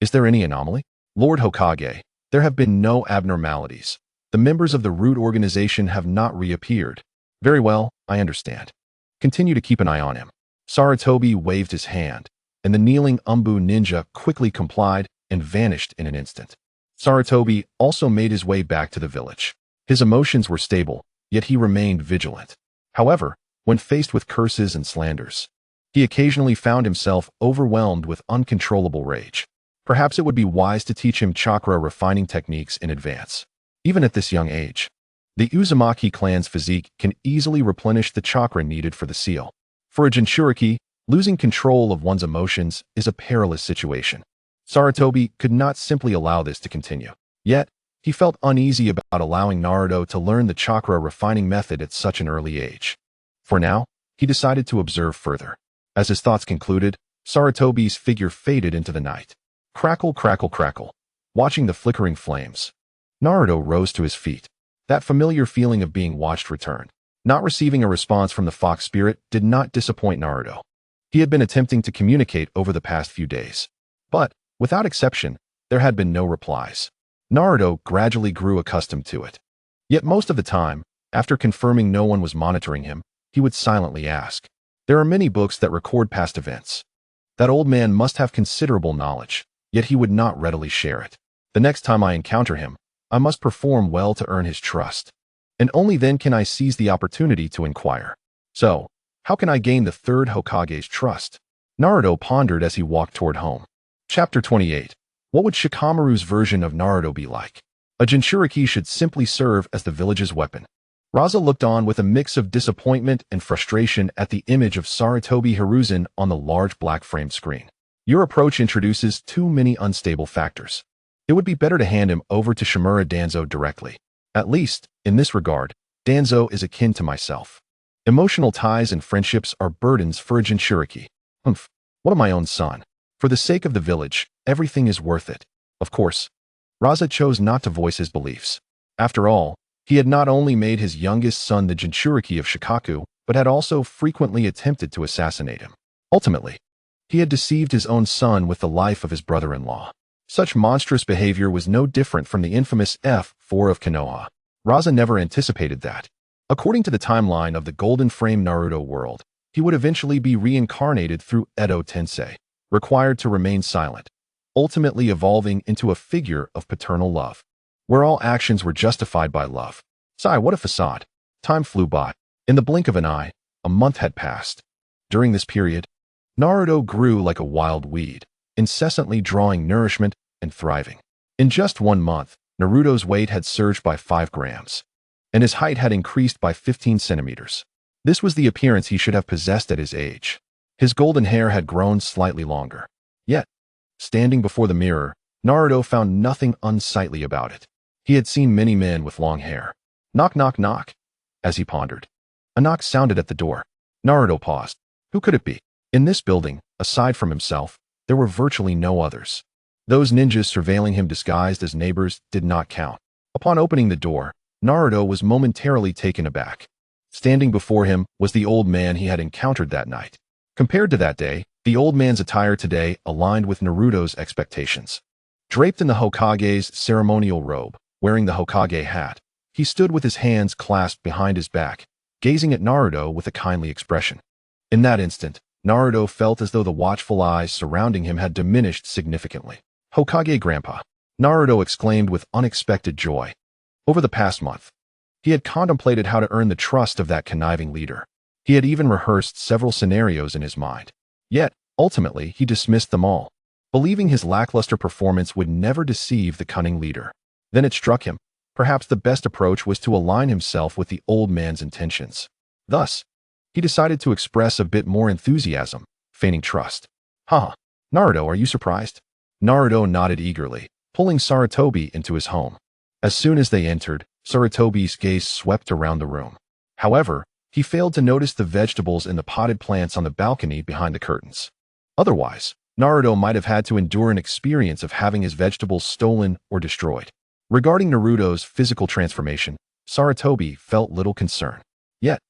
Is there any anomaly? Lord Hokage, there have been no abnormalities. The members of the root organization have not reappeared. Very well, I understand. Continue to keep an eye on him. Sarutobi waved his hand, and the kneeling Umbu ninja quickly complied and vanished in an instant. Sarutobi also made his way back to the village. His emotions were stable, yet he remained vigilant. However, when faced with curses and slanders, he occasionally found himself overwhelmed with uncontrollable rage. Perhaps it would be wise to teach him chakra refining techniques in advance. Even at this young age, the Uzumaki clan's physique can easily replenish the chakra needed for the seal. For a Jinchuriki, losing control of one's emotions is a perilous situation. Sarutobi could not simply allow this to continue. Yet, he felt uneasy about allowing Naruto to learn the chakra refining method at such an early age. For now, he decided to observe further. As his thoughts concluded, Sarutobi's figure faded into the night. Crackle, crackle, crackle. Watching the flickering flames, Naruto rose to his feet. That familiar feeling of being watched returned. Not receiving a response from the fox spirit did not disappoint Naruto. He had been attempting to communicate over the past few days. But, without exception, there had been no replies. Naruto gradually grew accustomed to it. Yet most of the time, after confirming no one was monitoring him, he would silently ask, "There are many books that record past events. That old man must have considerable knowledge, yet he would not readily share it. The next time I encounter him, I must perform well to earn his trust. And only then can I seize the opportunity to inquire. So, how can I gain the third Hokage's trust?" Naruto pondered as he walked toward home. Chapter 28. What would Shikamaru's version of Naruto be like? A Jinchuriki should simply serve as the village's weapon. Raza looked on with a mix of disappointment and frustration at the image of Sarutobi Hiruzen on the large black-framed screen. Your approach introduces too many unstable factors. It would be better to hand him over to Shimura Danzo directly. At least, in this regard, Danzo is akin to myself. Emotional ties and friendships are burdens for a Jinchuriki. What of my own son? For the sake of the village, everything is worth it. Of course, Raza chose not to voice his beliefs. After all, he had not only made his youngest son the Jinchuriki of Shikaku, but had also frequently attempted to assassinate him. Ultimately, he had deceived his own son with the life of his brother-in-law. Such monstrous behavior was no different from the infamous F4 of Konoha. Raza never anticipated that. According to the timeline of the Golden Frame Naruto world, he would eventually be reincarnated through Edo Tensei, required to remain silent, ultimately evolving into a figure of paternal love, where all actions were justified by love. Sigh, what a facade. Time flew by. In the blink of an eye, a month had passed. During this period, Naruto grew like a wild weed, incessantly drawing nourishment and thriving. In just 1 month, Naruto's weight had surged by 5 grams, and his height had increased by 15 centimeters. This was the appearance he should have possessed at his age. His golden hair had grown slightly longer. Yet, standing before the mirror, Naruto found nothing unsightly about it. He had seen many men with long hair. Knock, knock, knock. As he pondered, a knock sounded at the door. Naruto paused. Who could it be? In this building, aside from himself, there were virtually no others. Those ninjas surveilling him disguised as neighbors did not count. Upon opening the door, Naruto was momentarily taken aback. Standing before him was the old man he had encountered that night. Compared to that day, the old man's attire today aligned with Naruto's expectations. Draped in the Hokage's ceremonial robe, wearing the Hokage hat, he stood with his hands clasped behind his back, gazing at Naruto with a kindly expression. In that instant, Naruto felt as though the watchful eyes surrounding him had diminished significantly. "Hokage Grandpa," Naruto exclaimed with unexpected joy. Over the past month, he had contemplated how to earn the trust of that conniving leader. He had even rehearsed several scenarios in his mind. Yet, ultimately, he dismissed them all, believing his lackluster performance would never deceive the cunning leader. Then it struck him. Perhaps the best approach was to align himself with the old man's intentions. Thus, he decided to express a bit more enthusiasm, feigning trust. "Haha, Naruto, are you surprised?" Naruto nodded eagerly, pulling Sarutobi into his home. As soon as they entered, Sarutobi's gaze swept around the room. However, he failed to notice the vegetables and the potted plants on the balcony behind the curtains. Otherwise, Naruto might have had to endure an experience of having his vegetables stolen or destroyed. Regarding Naruto's physical transformation, Sarutobi felt little concern. Yet,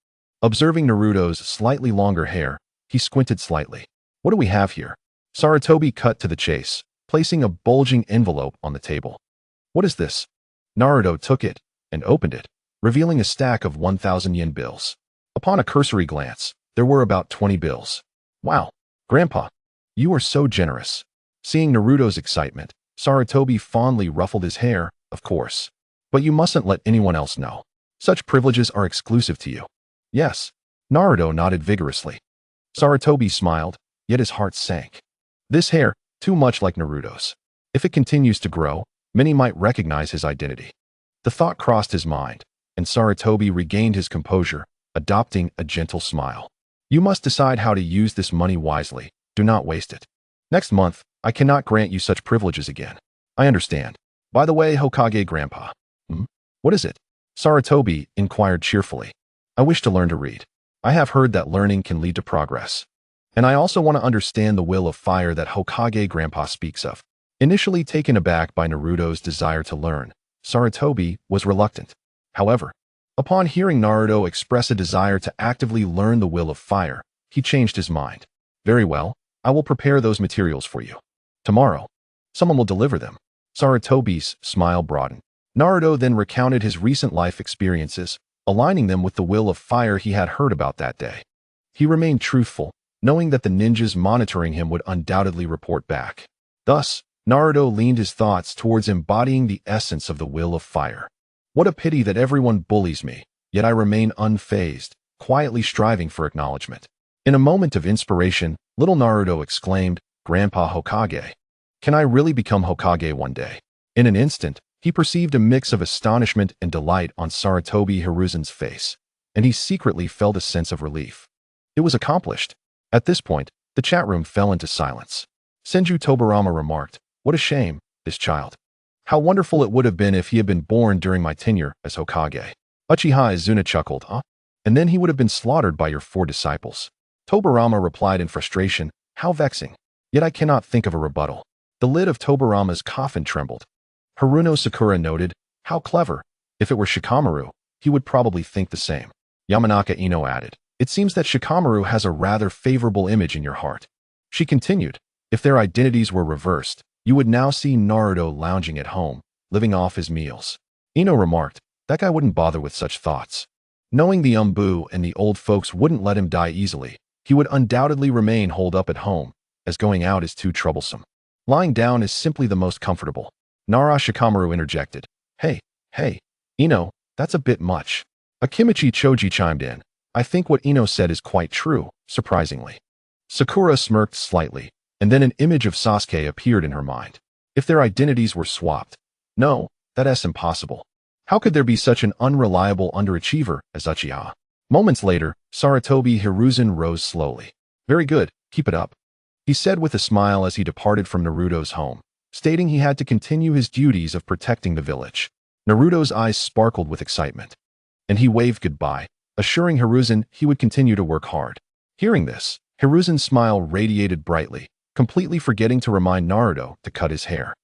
observing Naruto's slightly longer hair, he squinted slightly. What do we have here? Sarutobi cut to the chase, placing a bulging envelope on the table. What is this? Naruto took it and opened it, revealing a stack of 1,000 yen bills. Upon a cursory glance, there were about 20 bills. Wow, Grandpa, you are so generous. Seeing Naruto's excitement, Sarutobi fondly ruffled his hair, of course. But you mustn't let anyone else know. Such privileges are exclusive to you. Yes. Naruto nodded vigorously. Sarutobi smiled, yet his heart sank. This hair, too much like Naruto's. If it continues to grow, many might recognize his identity. The thought crossed his mind, and Sarutobi regained his composure, adopting a gentle smile. You must decide how to use this money wisely. Do not waste it. Next month, I cannot grant you such privileges again. I understand. By the way, Hokage Grandpa. What is it? Sarutobi inquired cheerfully. I wish to learn to read. I have heard that learning can lead to progress. And I also want to understand the will of fire that Hokage Grandpa speaks of. Initially taken aback by Naruto's desire to learn, Sarutobi was reluctant. However, upon hearing Naruto express a desire to actively learn the will of fire, he changed his mind. Very well, I will prepare those materials for you. Tomorrow, someone will deliver them. Sarutobi's smile broadened. Naruto then recounted his recent life experiences, aligning them with the will of fire he had heard about that day. He remained truthful, knowing that the ninjas monitoring him would undoubtedly report back. Thus, Naruto leaned his thoughts towards embodying the essence of the will of fire. What a pity that everyone bullies me, yet I remain unfazed, quietly striving for acknowledgement. In a moment of inspiration, little Naruto exclaimed, Grandpa Hokage. Can I really become Hokage one day? In an instant, he perceived a mix of astonishment and delight on Sarutobi Hiruzen's face, and he secretly felt a sense of relief. It was accomplished. At this point, the chat room fell into silence. Senju Tobirama remarked, what a shame, this child. How wonderful it would have been if he had been born during my tenure as Hokage. Uchiha Izuna chuckled, And then he would have been slaughtered by your 4 disciples. Tobirama replied in frustration, how vexing. Yet I cannot think of a rebuttal. The lid of Tobirama's coffin trembled. Haruno Sakura noted, how clever. If it were Shikamaru, he would probably think the same. Yamanaka Ino added, it seems that Shikamaru has a rather favorable image in your heart. She continued, if their identities were reversed, you would now see Naruto lounging at home, living off his meals. Ino remarked, that guy wouldn't bother with such thoughts. Knowing the Umbu and the old folks wouldn't let him die easily, he would undoubtedly remain holed up at home, as going out is too troublesome. Lying down is simply the most comfortable. Nara Shikamaru interjected, hey, Ino, that's a bit much. Akimichi Choji chimed in, I think what Ino said is quite true, surprisingly. Sakura smirked slightly, and then an image of Sasuke appeared in her mind. If their identities were swapped, no, that's impossible. How could there be such an unreliable underachiever as Uchiha? Moments later, Sarutobi Hiruzen rose slowly. Very good, keep it up, he said with a smile as he departed from Naruto's home, stating he had to continue his duties of protecting the village. Naruto's eyes sparkled with excitement, and he waved goodbye, assuring Hiruzen he would continue to work hard. Hearing this, Hiruzen's smile radiated brightly, completely forgetting to remind Naruto to cut his hair.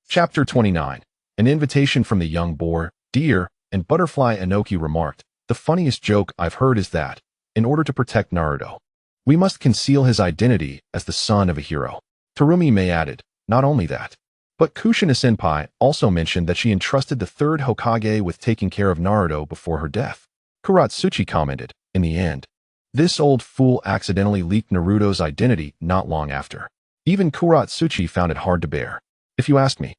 Chapter 29. An invitation from the young boar, deer, and butterfly Inoki remarked, the funniest joke I've heard is that, in order to protect Naruto, we must conceal his identity as the son of a hero. Terumi May added, not only that, but Kushina-senpai also mentioned that she entrusted the 3rd Hokage with taking care of Naruto before her death. Kuratsuchi commented, in the end, this old fool accidentally leaked Naruto's identity not long after. Even Kuratsuchi found it hard to bear. If you ask me,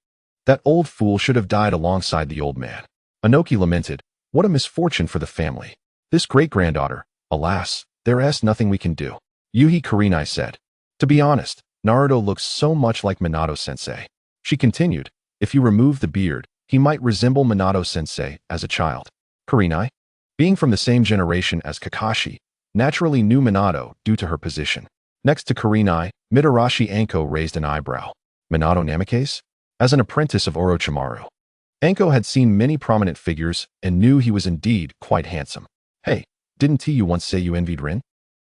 that old fool should have died alongside the old man. Inoki lamented, what a misfortune for the family. This great-granddaughter, alas, there's nothing we can do. Yuhi Kurenai said, to be honest, Naruto looks so much like Minato-sensei. She continued, if you remove the beard, he might resemble Minato-sensei as a child. Kurenai, being from the same generation as Kakashi, naturally knew Minato due to her position. Next to Kurenai, Mitarashi Anko raised an eyebrow. Minato Namikaze? As an apprentice of Orochimaru, Anko had seen many prominent figures and knew he was indeed quite handsome. Hey, didn't you once say you envied Rin?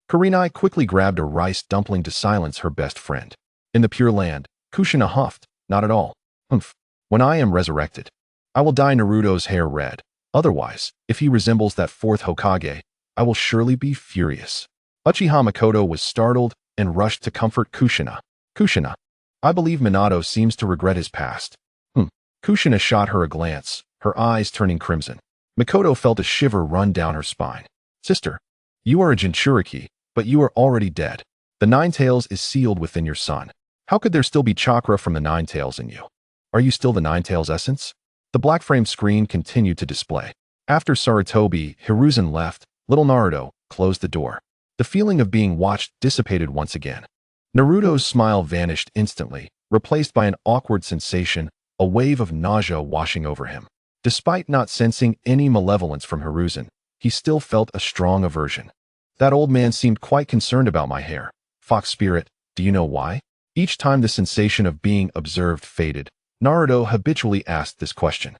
Kurenai quickly grabbed a rice dumpling to silence her best friend. In the Pure Land, Kushina huffed. Not at all. Humph. When I am resurrected, I will dye Naruto's hair red. Otherwise, if he resembles that fourth Hokage, I will surely be furious. Uchiha Makoto was startled and rushed to comfort Kushina. Kushina, I believe Minato seems to regret his past. Kushina shot her a glance, her eyes turning crimson. Makoto felt a shiver run down her spine. Sister, you are a Jinchuriki, but you are already dead. The Nine Tails is sealed within your son. How could there still be chakra from the Nine Tails in you? Are you still the Nine Tails essence? The black frame screen continued to display. After Sarutobi Hiruzen left, little Naruto closed the door. The feeling of being watched dissipated once again. Naruto's smile vanished instantly, replaced by an awkward sensation, a wave of nausea washing over him. Despite not sensing any malevolence from Hiruzen, he still felt a strong aversion. That old man seemed quite concerned about my hair. Fox spirit, do you know why? Each time the sensation of being observed faded, Naruto habitually asked this question.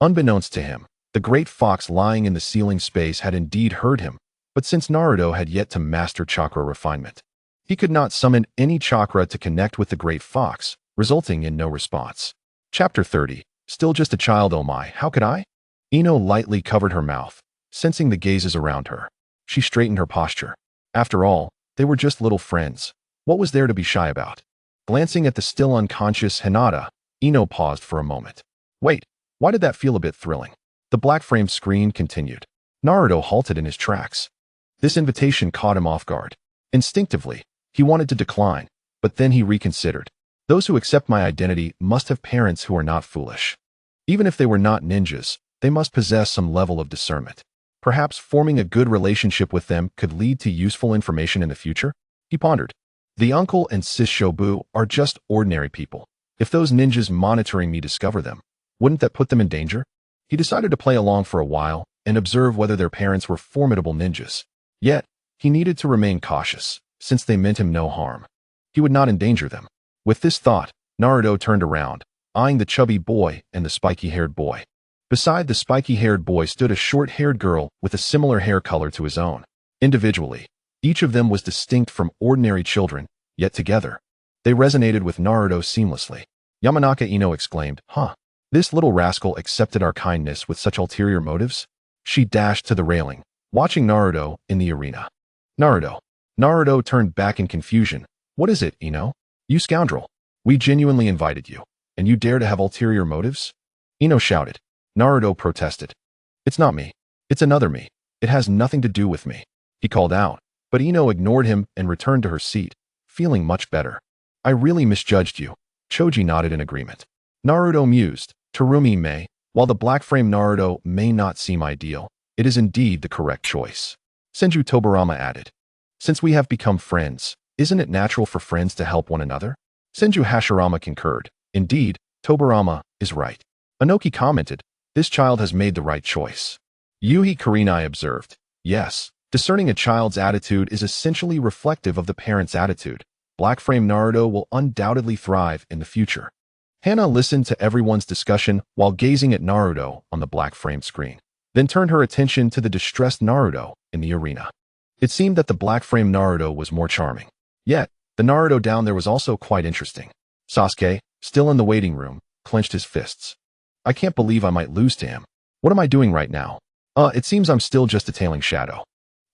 Unbeknownst to him, the great fox lying in the ceiling space had indeed heard him, but since Naruto had yet to master chakra refinement, he could not summon any chakra to connect with the great fox, resulting in no response. Chapter 30. Still just a child, oh my, how could I? Ino lightly covered her mouth, sensing the gazes around her. She straightened her posture. After all, they were just little friends. What was there to be shy about? Glancing at the still unconscious Hinata, Ino paused for a moment. Wait, why did that feel a bit thrilling? The black frame screen continued. Naruto halted in his tracks. This invitation caught him off guard. Instinctively, he wanted to decline, but then he reconsidered. Those who accept my identity must have parents who are not foolish. Even if they were not ninjas, they must possess some level of discernment. Perhaps forming a good relationship with them could lead to useful information in the future? He pondered. The uncle and sis Shobu are just ordinary people. If those ninjas monitoring me discover them, wouldn't that put them in danger? He decided to play along for a while and observe whether their parents were formidable ninjas. Yet, he needed to remain cautious, since they meant him no harm. He would not endanger them. With this thought, Naruto turned around, eyeing the chubby boy and the spiky-haired boy. Beside the spiky-haired boy stood a short-haired girl with a similar hair color to his own. Individually, each of them was distinct from ordinary children, yet together, they resonated with Naruto seamlessly. Yamanaka Ino exclaimed, Huh, this little rascal accepted our kindness with such ulterior motives? She dashed to the railing, watching Naruto in the arena. Naruto. Naruto turned back in confusion. What is it, Ino? You scoundrel. We genuinely invited you, and you dare to have ulterior motives? Ino shouted. Naruto protested. It's not me. It's another me. It has nothing to do with me. He called out, but Ino ignored him and returned to her seat, feeling much better. I really misjudged you. Choji nodded in agreement. Naruto mused. Terumi may, while the black frame Naruto may not seem ideal, it is indeed the correct choice. Senju Tobirama added. Since we have become friends, isn't it natural for friends to help one another? Senju Hashirama concurred. Indeed, Tobirama is right. Anoki commented, this child has made the right choice. Yuhi Kurinai observed, yes, discerning a child's attitude is essentially reflective of the parent's attitude. Black frame Naruto will undoubtedly thrive in the future. Hana listened to everyone's discussion while gazing at Naruto on the black frame screen, then turned her attention to the distressed Naruto in the arena. It seemed that the black frame Naruto was more charming. Yet, the Naruto down there was also quite interesting. Sasuke, still in the waiting room, clenched his fists. I can't believe I might lose to him. What am I doing right now? It seems I'm still just a tailing shadow.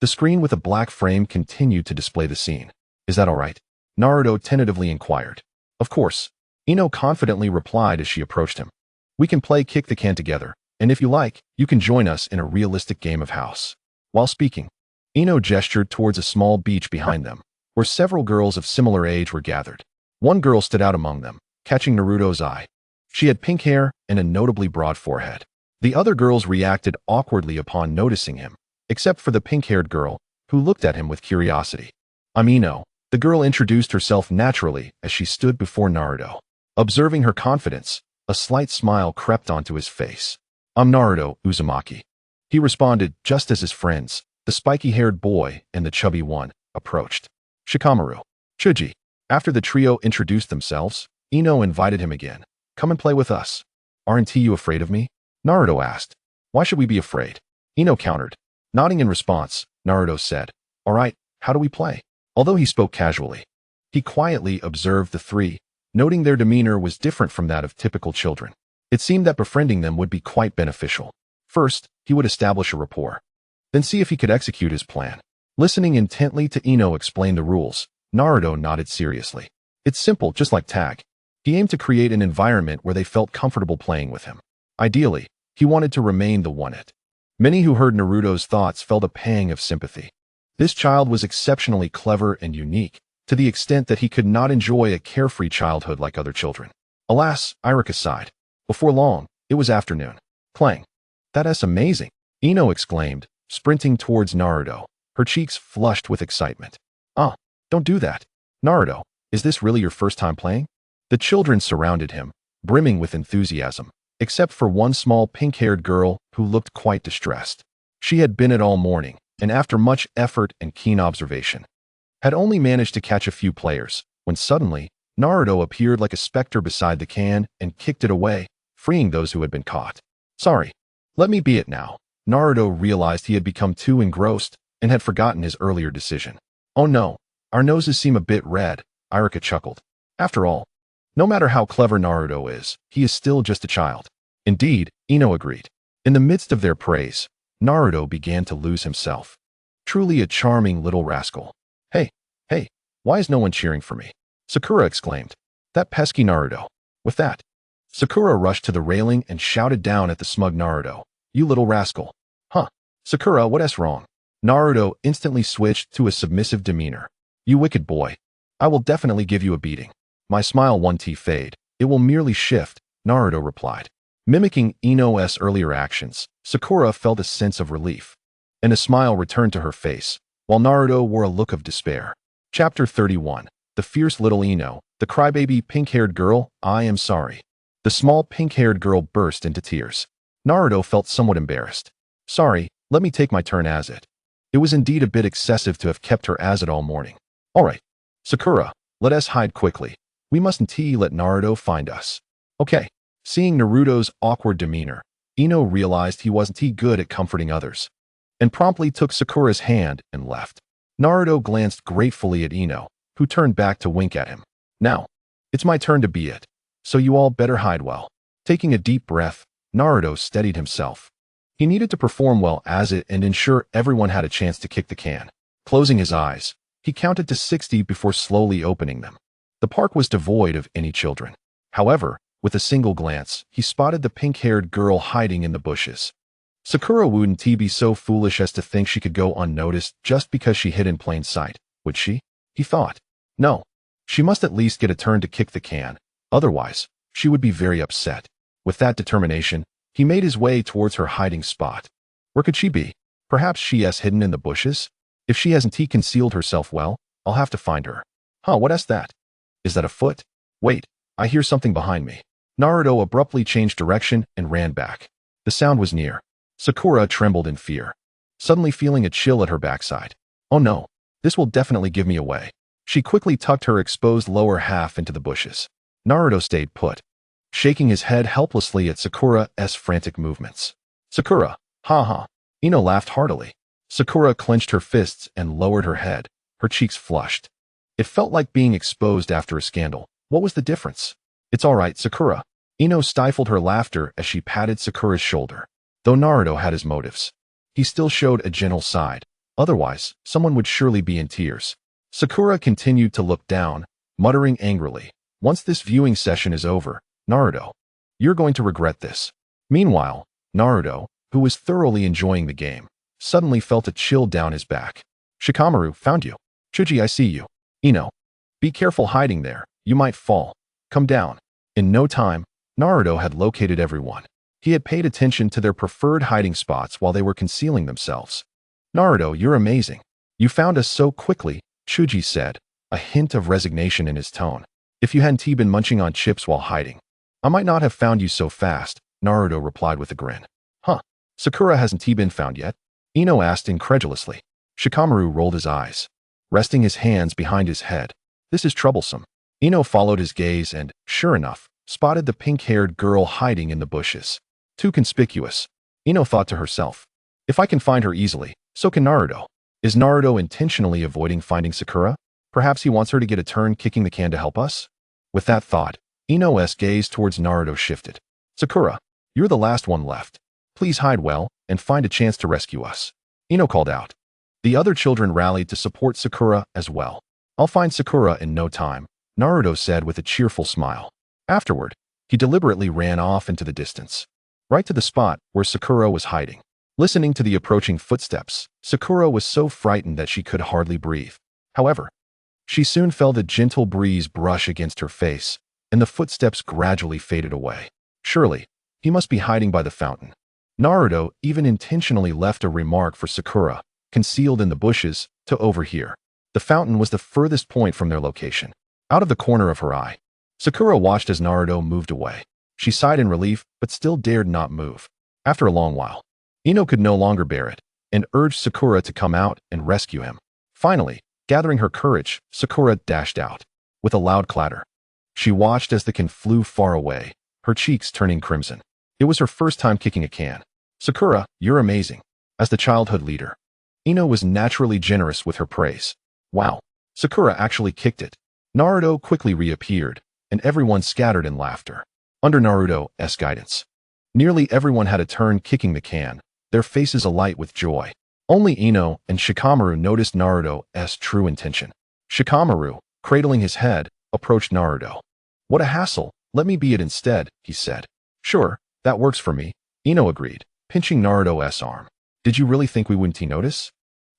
The screen with a black frame continued to display the scene. Is that all right? Naruto tentatively inquired. Of course. Ino confidently replied as she approached him. We can play kick the can together, and if you like, you can join us in a realistic game of house. While speaking, Ino gestured towards a small beach behind them, where several girls of similar age were gathered. One girl stood out among them, catching Naruto's eye. She had pink hair and a notably broad forehead. The other girls reacted awkwardly upon noticing him, except for the pink-haired girl, who looked at him with curiosity. I'm Ino. The girl introduced herself naturally as she stood before Naruto. Observing her confidence, a slight smile crept onto his face. I'm Naruto Uzumaki. He responded just as his friends, the spiky-haired boy and the chubby one, approached. Shikamaru. Chuji. After the trio introduced themselves, Ino invited him again. Come and play with us. Aren't you afraid of me? Naruto asked. Why should we be afraid? Ino countered. Nodding in response, Naruto said, All right, how do we play? Although he spoke casually, He quietly observed the three, noting their demeanor was different from that of typical children. It seemed that befriending them would be quite beneficial. First, he would establish a rapport. Then see if he could execute his plan. Listening intently to Ino explain the rules, Naruto nodded seriously. It's simple, just like tag. He aimed to create an environment where they felt comfortable playing with him. Ideally, he wanted to remain the one-it. Many who heard Naruto's thoughts felt a pang of sympathy. This child was exceptionally clever and unique, to the extent that he could not enjoy a carefree childhood like other children. Alas, Iruka sighed. Before long, it was afternoon. Clang. That's amazing, Ino exclaimed, sprinting towards Naruto, her cheeks flushed with excitement. Ah, don't do that. Naruto, is this really your first time playing? The children surrounded him, brimming with enthusiasm, except for one small pink-haired girl who looked quite distressed. She had been it all morning, and after much effort and keen observation, had only managed to catch a few players, when suddenly, Naruto appeared like a specter beside the can and kicked it away, freeing those who had been caught. Sorry, let me be it now. Naruto realized he had become too engrossed and had forgotten his earlier decision. Oh no, our noses seem a bit red, Iruka chuckled. After all, no matter how clever Naruto is, he is still just a child. Indeed, Ino agreed. In the midst of their praise, Naruto began to lose himself. Truly a charming little rascal. Hey, why is no one cheering for me? Sakura exclaimed. That pesky Naruto. With that, Sakura rushed to the railing and shouted down at the smug Naruto. You little rascal. Huh. Sakura, what's wrong? Naruto instantly switched to a submissive demeanor. You wicked boy. I will definitely give you a beating. My smile won't fade. It will merely shift, Naruto replied. Mimicking Ino's earlier actions, Sakura felt a sense of relief, and a smile returned to her face, while Naruto wore a look of despair. Chapter 31. The Fierce Little Ino, the crybaby pink-haired girl, I am sorry. The small pink-haired girl burst into tears. Naruto felt somewhat embarrassed. Sorry, let me take my turn as it. It was indeed a bit excessive to have kept her as it all morning. Alright, Sakura, let us hide quickly. We mustn't let Naruto find us. Okay. Seeing Naruto's awkward demeanor, Ino realized he wasn't good at comforting others, and promptly took Sakura's hand and left. Naruto glanced gratefully at Ino, who turned back to wink at him. Now, it's my turn to be it, so you all better hide well. Taking a deep breath, Naruto steadied himself. He needed to perform well as it and ensure everyone had a chance to kick the can. Closing his eyes, he counted to 60 before slowly opening them. The park was devoid of any children. However, with a single glance, he spotted the pink-haired girl hiding in the bushes. Sakura wouldn't be so foolish as to think she could go unnoticed just because she hid in plain sight, would she? He thought. No, she must at least get a turn to kick the can, otherwise, she would be very upset. With that determination, he made his way towards her hiding spot. Where could she be? Perhaps she is hidden in the bushes? If she hasn't concealed herself well, I'll have to find her. Huh, what's that? Is that a foot? Wait, I hear something behind me. Naruto abruptly changed direction and ran back. The sound was near. Sakura trembled in fear, suddenly feeling a chill at her backside. Oh no, this will definitely give me away. She quickly tucked her exposed lower half into the bushes. Naruto stayed put, shaking his head helplessly at Sakura's frantic movements. Sakura, ha. Ino laughed heartily. Sakura clenched her fists and lowered her head, her cheeks flushed. It felt like being exposed after a scandal. What was the difference? It's all right, Sakura. Ino stifled her laughter as she patted Sakura's shoulder. Though Naruto had his motives, he still showed a gentle side. Otherwise, someone would surely be in tears. Sakura continued to look down, muttering angrily. Once this viewing session is over, Naruto, you're going to regret this. Meanwhile, Naruto, who was thoroughly enjoying the game, suddenly felt a chill down his back. Shikamaru, found you. Chuji, I see you. Ino, be careful hiding there. You might fall. Come down. In no time, Naruto had located everyone. He had paid attention to their preferred hiding spots while they were concealing themselves. Naruto, you're amazing. You found us so quickly, Chuji said, a hint of resignation in his tone. If you hadn't been munching on chips while hiding, I might not have found you so fast, Naruto replied with a grin. Huh, Sakura hasn't been found yet? Ino asked incredulously. Shikamaru rolled his eyes, resting his hands behind his head. This is troublesome. Ino followed his gaze and, sure enough, spotted the pink-haired girl hiding in the bushes. Too conspicuous. Ino thought to herself. If I can find her easily, so can Naruto. Is Naruto intentionally avoiding finding Sakura? Perhaps he wants her to get a turn kicking the can to help us? With that thought, Ino's gaze towards Naruto shifted. Sakura, you're the last one left. Please hide well and find a chance to rescue us. Ino called out. The other children rallied to support Sakura as well. I'll find Sakura in no time, Naruto said with a cheerful smile. Afterward, he deliberately ran off into the distance, right to the spot where Sakura was hiding. Listening to the approaching footsteps, Sakura was so frightened that she could hardly breathe. However, she soon felt a gentle breeze brush against her face, and the footsteps gradually faded away. Surely, he must be hiding by the fountain. Naruto even intentionally left a remark for Sakura, concealed in the bushes, to overhear. The fountain was the furthest point from their location. Out of the corner of her eye, Sakura watched as Naruto moved away. She sighed in relief, but still dared not move. After a long while, Ino could no longer bear it, and urged Sakura to come out and rescue him. Finally, gathering her courage, Sakura dashed out. With a loud clatter, she watched as the can flew far away, her cheeks turning crimson. It was her first time kicking a can. Sakura, you're amazing. As the childhood leader, Ino was naturally generous with her praise. Wow, Sakura actually kicked it. Naruto quickly reappeared, and everyone scattered in laughter. Under Naruto's guidance, nearly everyone had a turn kicking the can, their faces alight with joy. Only Ino and Shikamaru noticed Naruto's true intention. Shikamaru, cradling his head, approached Naruto. What a hassle, let me be it instead, he said. Sure, that works for me, Ino agreed, pinching Naruto's arm. Did you really think we wouldn't notice?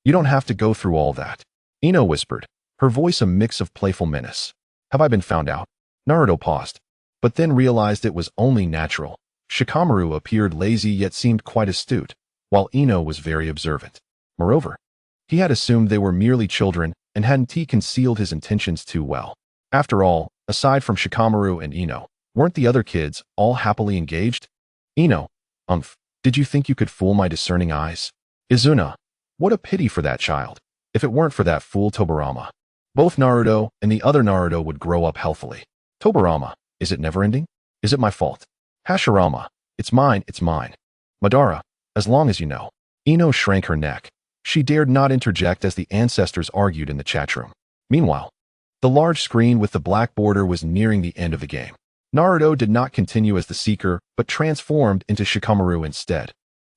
You don't have to go through all that, Ino whispered, her voice a mix of playful menace. Have I been found out? Naruto paused, but then realized it was only natural. Shikamaru appeared lazy yet seemed quite astute, while Ino was very observant. Moreover, he had assumed they were merely children and hadn't concealed his intentions too well. After all, aside from Shikamaru and Ino, weren't the other kids all happily engaged? Ino, did you think you could fool my discerning eyes? Izuna, what a pity for that child. If it weren't for that fool Tobirama, both Naruto and the other Naruto would grow up healthily. Tobirama, is it never ending? Is it my fault? Hashirama, it's mine, it's mine. Madara, as long as you know. Ino shrank her neck. She dared not interject as the ancestors argued in the chat room. Meanwhile, the large screen with the black border was nearing the end of the game. Naruto did not continue as the Seeker, but transformed into Shikamaru instead.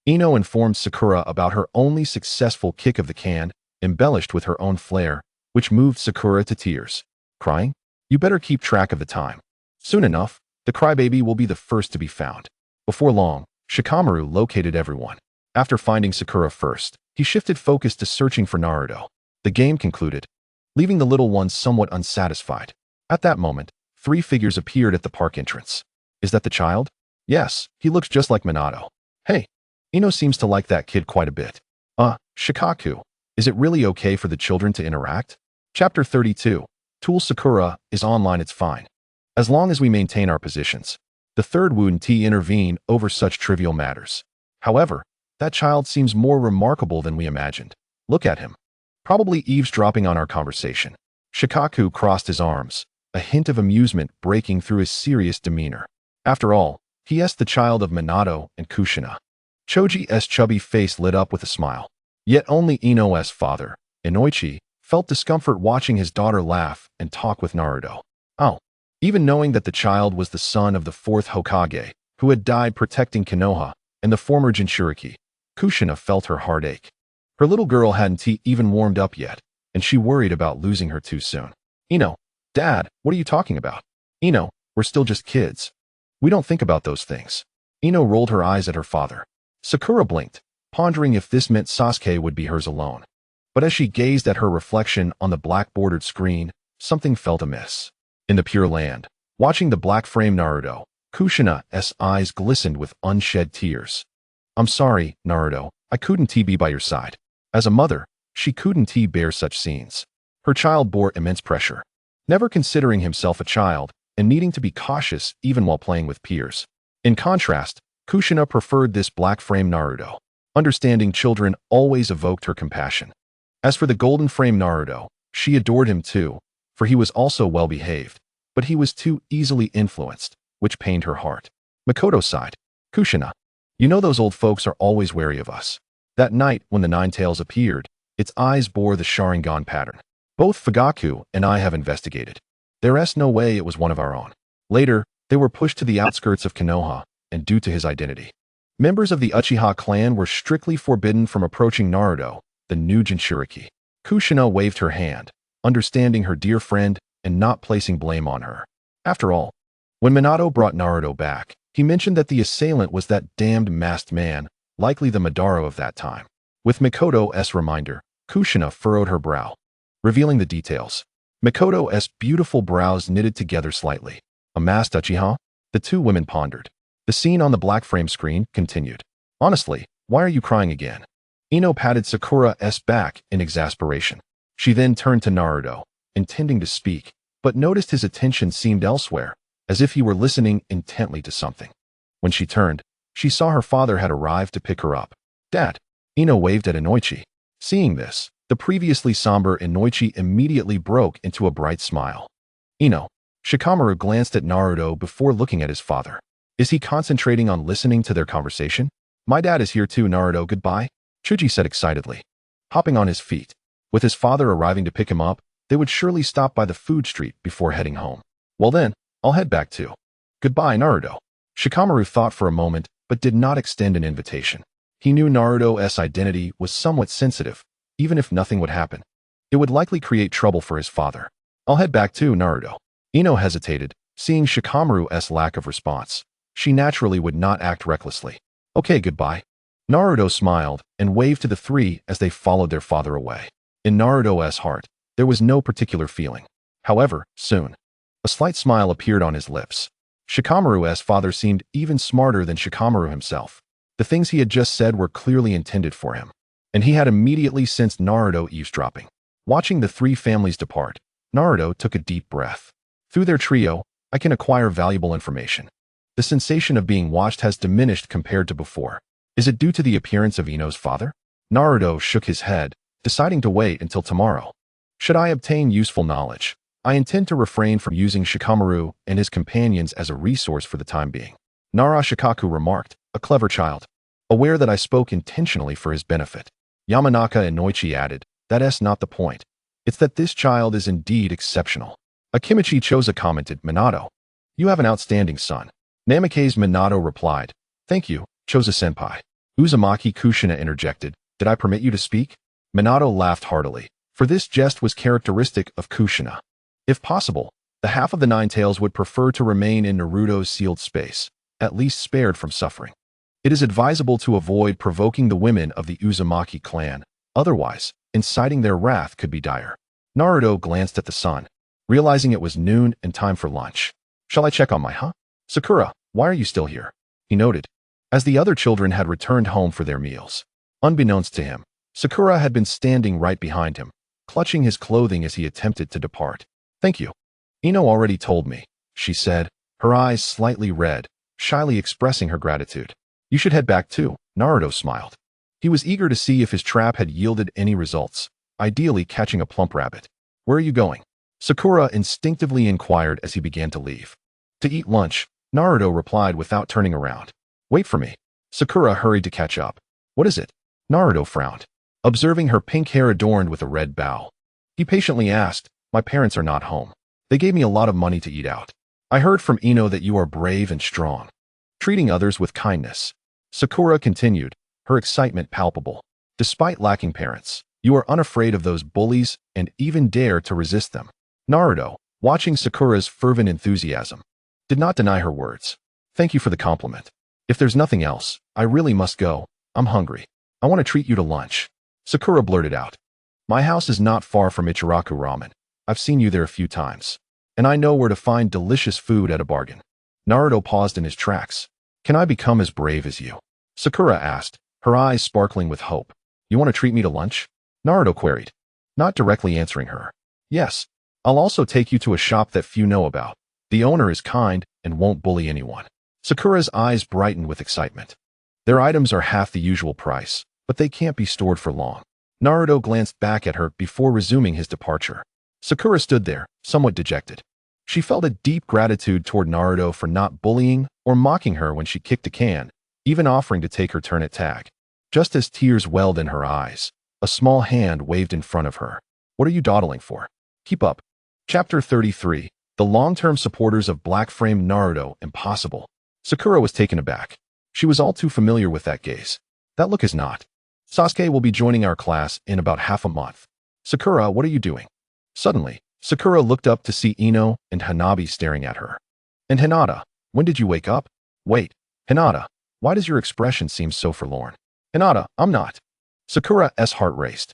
Ino informed Sakura about her only successful kick of the can, embellished with her own flair, which moved Sakura to tears. Crying? You better keep track of the time. Soon enough, the crybaby will be the first to be found. Before long, Shikamaru located everyone. After finding Sakura first, he shifted focus to searching for Naruto. The game concluded, leaving the little ones somewhat unsatisfied. At that moment, 3 figures appeared at the park entrance. Is that the child? Yes, he looks just like Minato. Hey, Ino seems to like that kid quite a bit. Shikaku, is it really okay for the children to interact? Chapter 32. Tool Sakura is online, it's fine. As long as we maintain our positions. The third wouldn't intervene over such trivial matters. However, that child seems more remarkable than we imagined. Look at him. Probably eavesdropping on our conversation. Shikaku crossed his arms, a hint of amusement breaking through his serious demeanor. After all, he is the child of Minato and Kushina. Choji's chubby face lit up with a smile. Yet only Ino's father, Inoichi, felt discomfort watching his daughter laugh and talk with Naruto. Oh, even knowing that the child was the son of the fourth Hokage, who had died protecting Konoha, and the former Jinchuriki, Kushina felt her heart ache. Her little girl hadn't even warmed up yet, and she worried about losing her too soon. Ino, Dad, what are you talking about? Ino, we're still just kids. We don't think about those things. Ino rolled her eyes at her father. Sakura blinked, pondering if this meant Sasuke would be hers alone. But as she gazed at her reflection on the black-bordered screen, something felt amiss. In the Pure Land, watching the black-framed Naruto, Kushina's eyes glistened with unshed tears. I'm sorry, Naruto, I couldn't be by your side. As a mother, she couldn't bear such scenes. Her child bore immense pressure, never considering himself a child and needing to be cautious even while playing with peers. In contrast, Kushina preferred this black-framed Naruto. Understanding children always evoked her compassion. As for the golden-framed Naruto, she adored him too, for he was also well-behaved, but he was too easily influenced, which pained her heart. Makoto sighed. Kushina, you know those old folks are always wary of us. That night when the Nine Tails appeared, its eyes bore the Sharingan pattern. Both Fugaku and I have investigated. There's no way it was one of our own. Later, they were pushed to the outskirts of Konoha, and due to his identity, members of the Uchiha clan were strictly forbidden from approaching Naruto, the new Jinchuriki. Kushina waved her hand, understanding her dear friend and not placing blame on her. After all, when Minato brought Naruto back, he mentioned that the assailant was that damned masked man, likely the Madara of that time. With Mikoto's reminder, Kushina furrowed her brow, revealing the details. Mikoto's beautiful brows knitted together slightly. A masked Uchiha? The two women pondered. The scene on the black frame screen continued. Honestly, why are you crying again? Ino patted Sakura's back in exasperation. She then turned to Naruto, intending to speak, but noticed his attention seemed elsewhere, as if he were listening intently to something. When she turned, she saw her father had arrived to pick her up. Dad. Ino waved at Inoichi. Seeing this, the previously somber Inoichi immediately broke into a bright smile. Ino. Shikamaru glanced at Naruto before looking at his father. Is he concentrating on listening to their conversation? My dad is here too, Naruto, goodbye, Chuji said excitedly, hopping on his feet. With his father arriving to pick him up, they would surely stop by the food street before heading home. Well then, I'll head back too. Goodbye, Naruto. Shikamaru thought for a moment, but did not extend an invitation. He knew Naruto's identity was somewhat sensitive. Even if nothing would happen, it would likely create trouble for his father. I'll head back too, Naruto. Ino hesitated, seeing Shikamaru's lack of response. She naturally would not act recklessly. Okay, goodbye. Naruto smiled and waved to the three as they followed their father away. In Naruto's heart, there was no particular feeling. However, soon, a slight smile appeared on his lips. Shikamaru's father seemed even smarter than Shikamaru himself. The things he had just said were clearly intended for him, and he had immediately sensed Naruto eavesdropping. Watching the three families depart, Naruto took a deep breath. Through their trio, I can acquire valuable information. The sensation of being watched has diminished compared to before. Is it due to the appearance of Ino's father? Naruto shook his head, deciding to wait until tomorrow. Should I obtain useful knowledge, I intend to refrain from using Shikamaru and his companions as a resource for the time being. Nara Shikaku remarked, a clever child. Aware that I spoke intentionally for his benefit. Yamanaka and Noichi added, that's not the point. It's that this child is indeed exceptional. Akimichi Choza commented, Minato. You have an outstanding son. Namikaze Minato replied, thank you, Choza-senpai. Uzumaki Kushina interjected, did I permit you to speak? Minato laughed heartily, for this jest was characteristic of Kushina. If possible, the half of the Nine Tails would prefer to remain in Naruto's sealed space, at least spared from suffering. It is advisable to avoid provoking the women of the Uzumaki clan, otherwise, inciting their wrath could be dire. Naruto glanced at the sun, realizing it was noon and time for lunch. Shall I check on my Sakura, why are you still here? He noted, as the other children had returned home for their meals. Unbeknownst to him, Sakura had been standing right behind him, clutching his clothing as he attempted to depart. Thank you. Ino already told me, she said, her eyes slightly red, shyly expressing her gratitude. You should head back too, Naruto smiled. He was eager to see if his trap had yielded any results, ideally catching a plump rabbit. Where are you going? Sakura instinctively inquired as he began to leave. To eat lunch, Naruto replied without turning around. Wait for me. Sakura hurried to catch up. What is it? Naruto frowned, observing her pink hair adorned with a red bow. He patiently asked, my parents are not home. They gave me a lot of money to eat out. I heard from Ino that you are brave and strong, treating others with kindness. Sakura continued, her excitement palpable. Despite lacking parents, you are unafraid of those bullies and even dare to resist them. Naruto, watching Sakura's fervent enthusiasm, did not deny her words. Thank you for the compliment. If there's nothing else, I really must go. I'm hungry. I want to treat you to lunch. Sakura blurted out. My house is not far from Ichiraku Ramen. I've seen you there a few times, and I know where to find delicious food at a bargain. Naruto paused in his tracks. Can I become as brave as you? Sakura asked, her eyes sparkling with hope. You want to treat me to lunch? Naruto queried, not directly answering her. Yes. I'll also take you to a shop that few know about. The owner is kind and won't bully anyone. Sakura's eyes brightened with excitement. Their items are half the usual price, but they can't be stored for long. Naruto glanced back at her before resuming his departure. Sakura stood there, somewhat dejected. She felt a deep gratitude toward Naruto for not bullying or mocking her when she kicked a can, even offering to take her turn at tag. Just as tears welled in her eyes, a small hand waved in front of her. What are you dawdling for? Keep up. Chapter 33. The long-term supporters of black-framed Naruto impossible. Sakura was taken aback. She was all too familiar with that gaze. That look is not. Sasuke will be joining our class in about half a month. Sakura, what are you doing? Suddenly, Sakura looked up to see Ino and Hanabi staring at her. And Hinata, when did you wake up? Wait, Hinata, why does your expression seem so forlorn? Hinata, I'm not. Sakura's heart raced.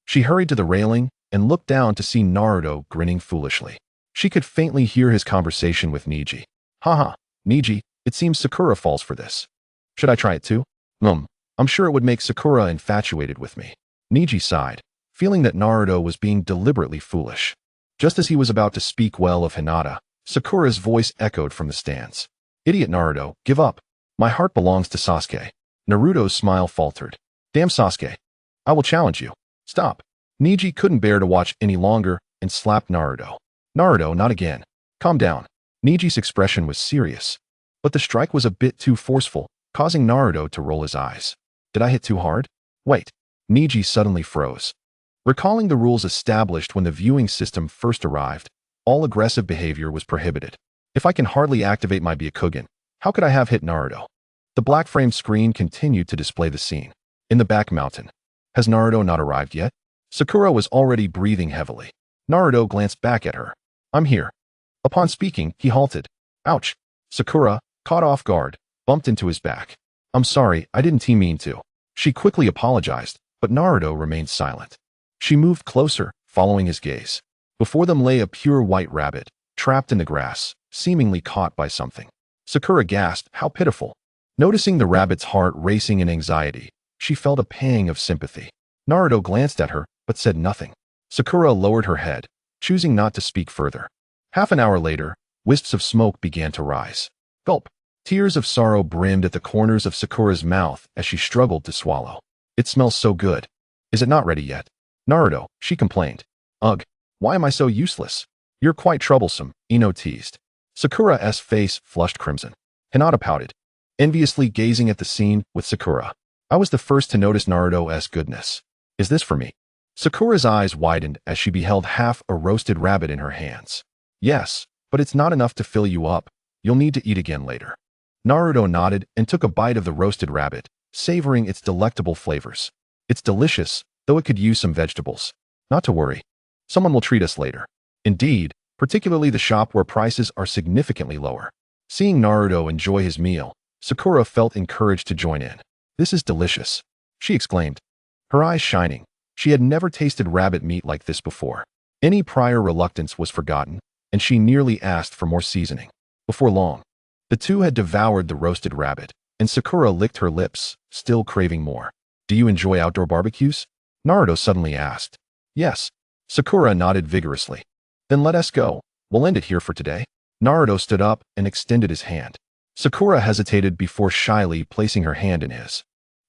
She hurried to the railing and looked down to see Naruto grinning foolishly. She could faintly hear his conversation with Neji. Haha, Neji, it seems Sakura falls for this. Should I try it too? I'm sure it would make Sakura infatuated with me. Neji sighed, feeling that Naruto was being deliberately foolish. Just as he was about to speak well of Hinata, Sakura's voice echoed from the stands. Idiot Naruto, give up. My heart belongs to Sasuke. Naruto's smile faltered. Damn Sasuke. I will challenge you. Stop. Neji couldn't bear to watch any longer and slapped Naruto. Naruto, not again. Calm down. Neji's expression was serious. But the strike was a bit too forceful, causing Naruto to roll his eyes. Did I hit too hard? Wait. Neji suddenly froze. Recalling the rules established when the viewing system first arrived, all aggressive behavior was prohibited. If I can hardly activate my Byakugan, how could I have hit Naruto? The black frame screen continued to display the scene. In the back mountain. Has Naruto not arrived yet? Sakura was already breathing heavily. Naruto glanced back at her. I'm here. Upon speaking, he halted. Ouch. Sakura, caught off guard, bumped into his back. I'm sorry, I didn't mean to. She quickly apologized, but Naruto remained silent. She moved closer, following his gaze. Before them lay a pure white rabbit, trapped in the grass, seemingly caught by something. Sakura gasped, how pitiful. Noticing the rabbit's heart racing in anxiety, she felt a pang of sympathy. Naruto glanced at her, but said nothing. Sakura lowered her head, choosing not to speak further. Half an hour later, wisps of smoke began to rise. Gulp. Tears of sorrow brimmed at the corners of Sakura's mouth as she struggled to swallow. It smells so good. Is it not ready yet? Naruto, she complained. Ugh, why am I so useless? You're quite troublesome, Ino teased. Sakura's face flushed crimson. Hinata pouted, enviously gazing at the scene with Sakura. I was the first to notice Naruto's goodness. Is this for me? Sakura's eyes widened as she beheld half a roasted rabbit in her hands. Yes, but it's not enough to fill you up. You'll need to eat again later. Naruto nodded and took a bite of the roasted rabbit, savoring its delectable flavors. It's delicious, though it could use some vegetables. Not to worry. Someone will treat us later. Indeed, particularly the shop where prices are significantly lower. Seeing Naruto enjoy his meal, Sakura felt encouraged to join in. This is delicious, she exclaimed. Her eyes shining. She had never tasted rabbit meat like this before. Any prior reluctance was forgotten, and she nearly asked for more seasoning. Before long, the two had devoured the roasted rabbit, and Sakura licked her lips, still craving more. Do you enjoy outdoor barbecues? Naruto suddenly asked. Yes. Sakura nodded vigorously. Then let us go. We'll end it here for today. Naruto stood up and extended his hand. Sakura hesitated before shyly placing her hand in his.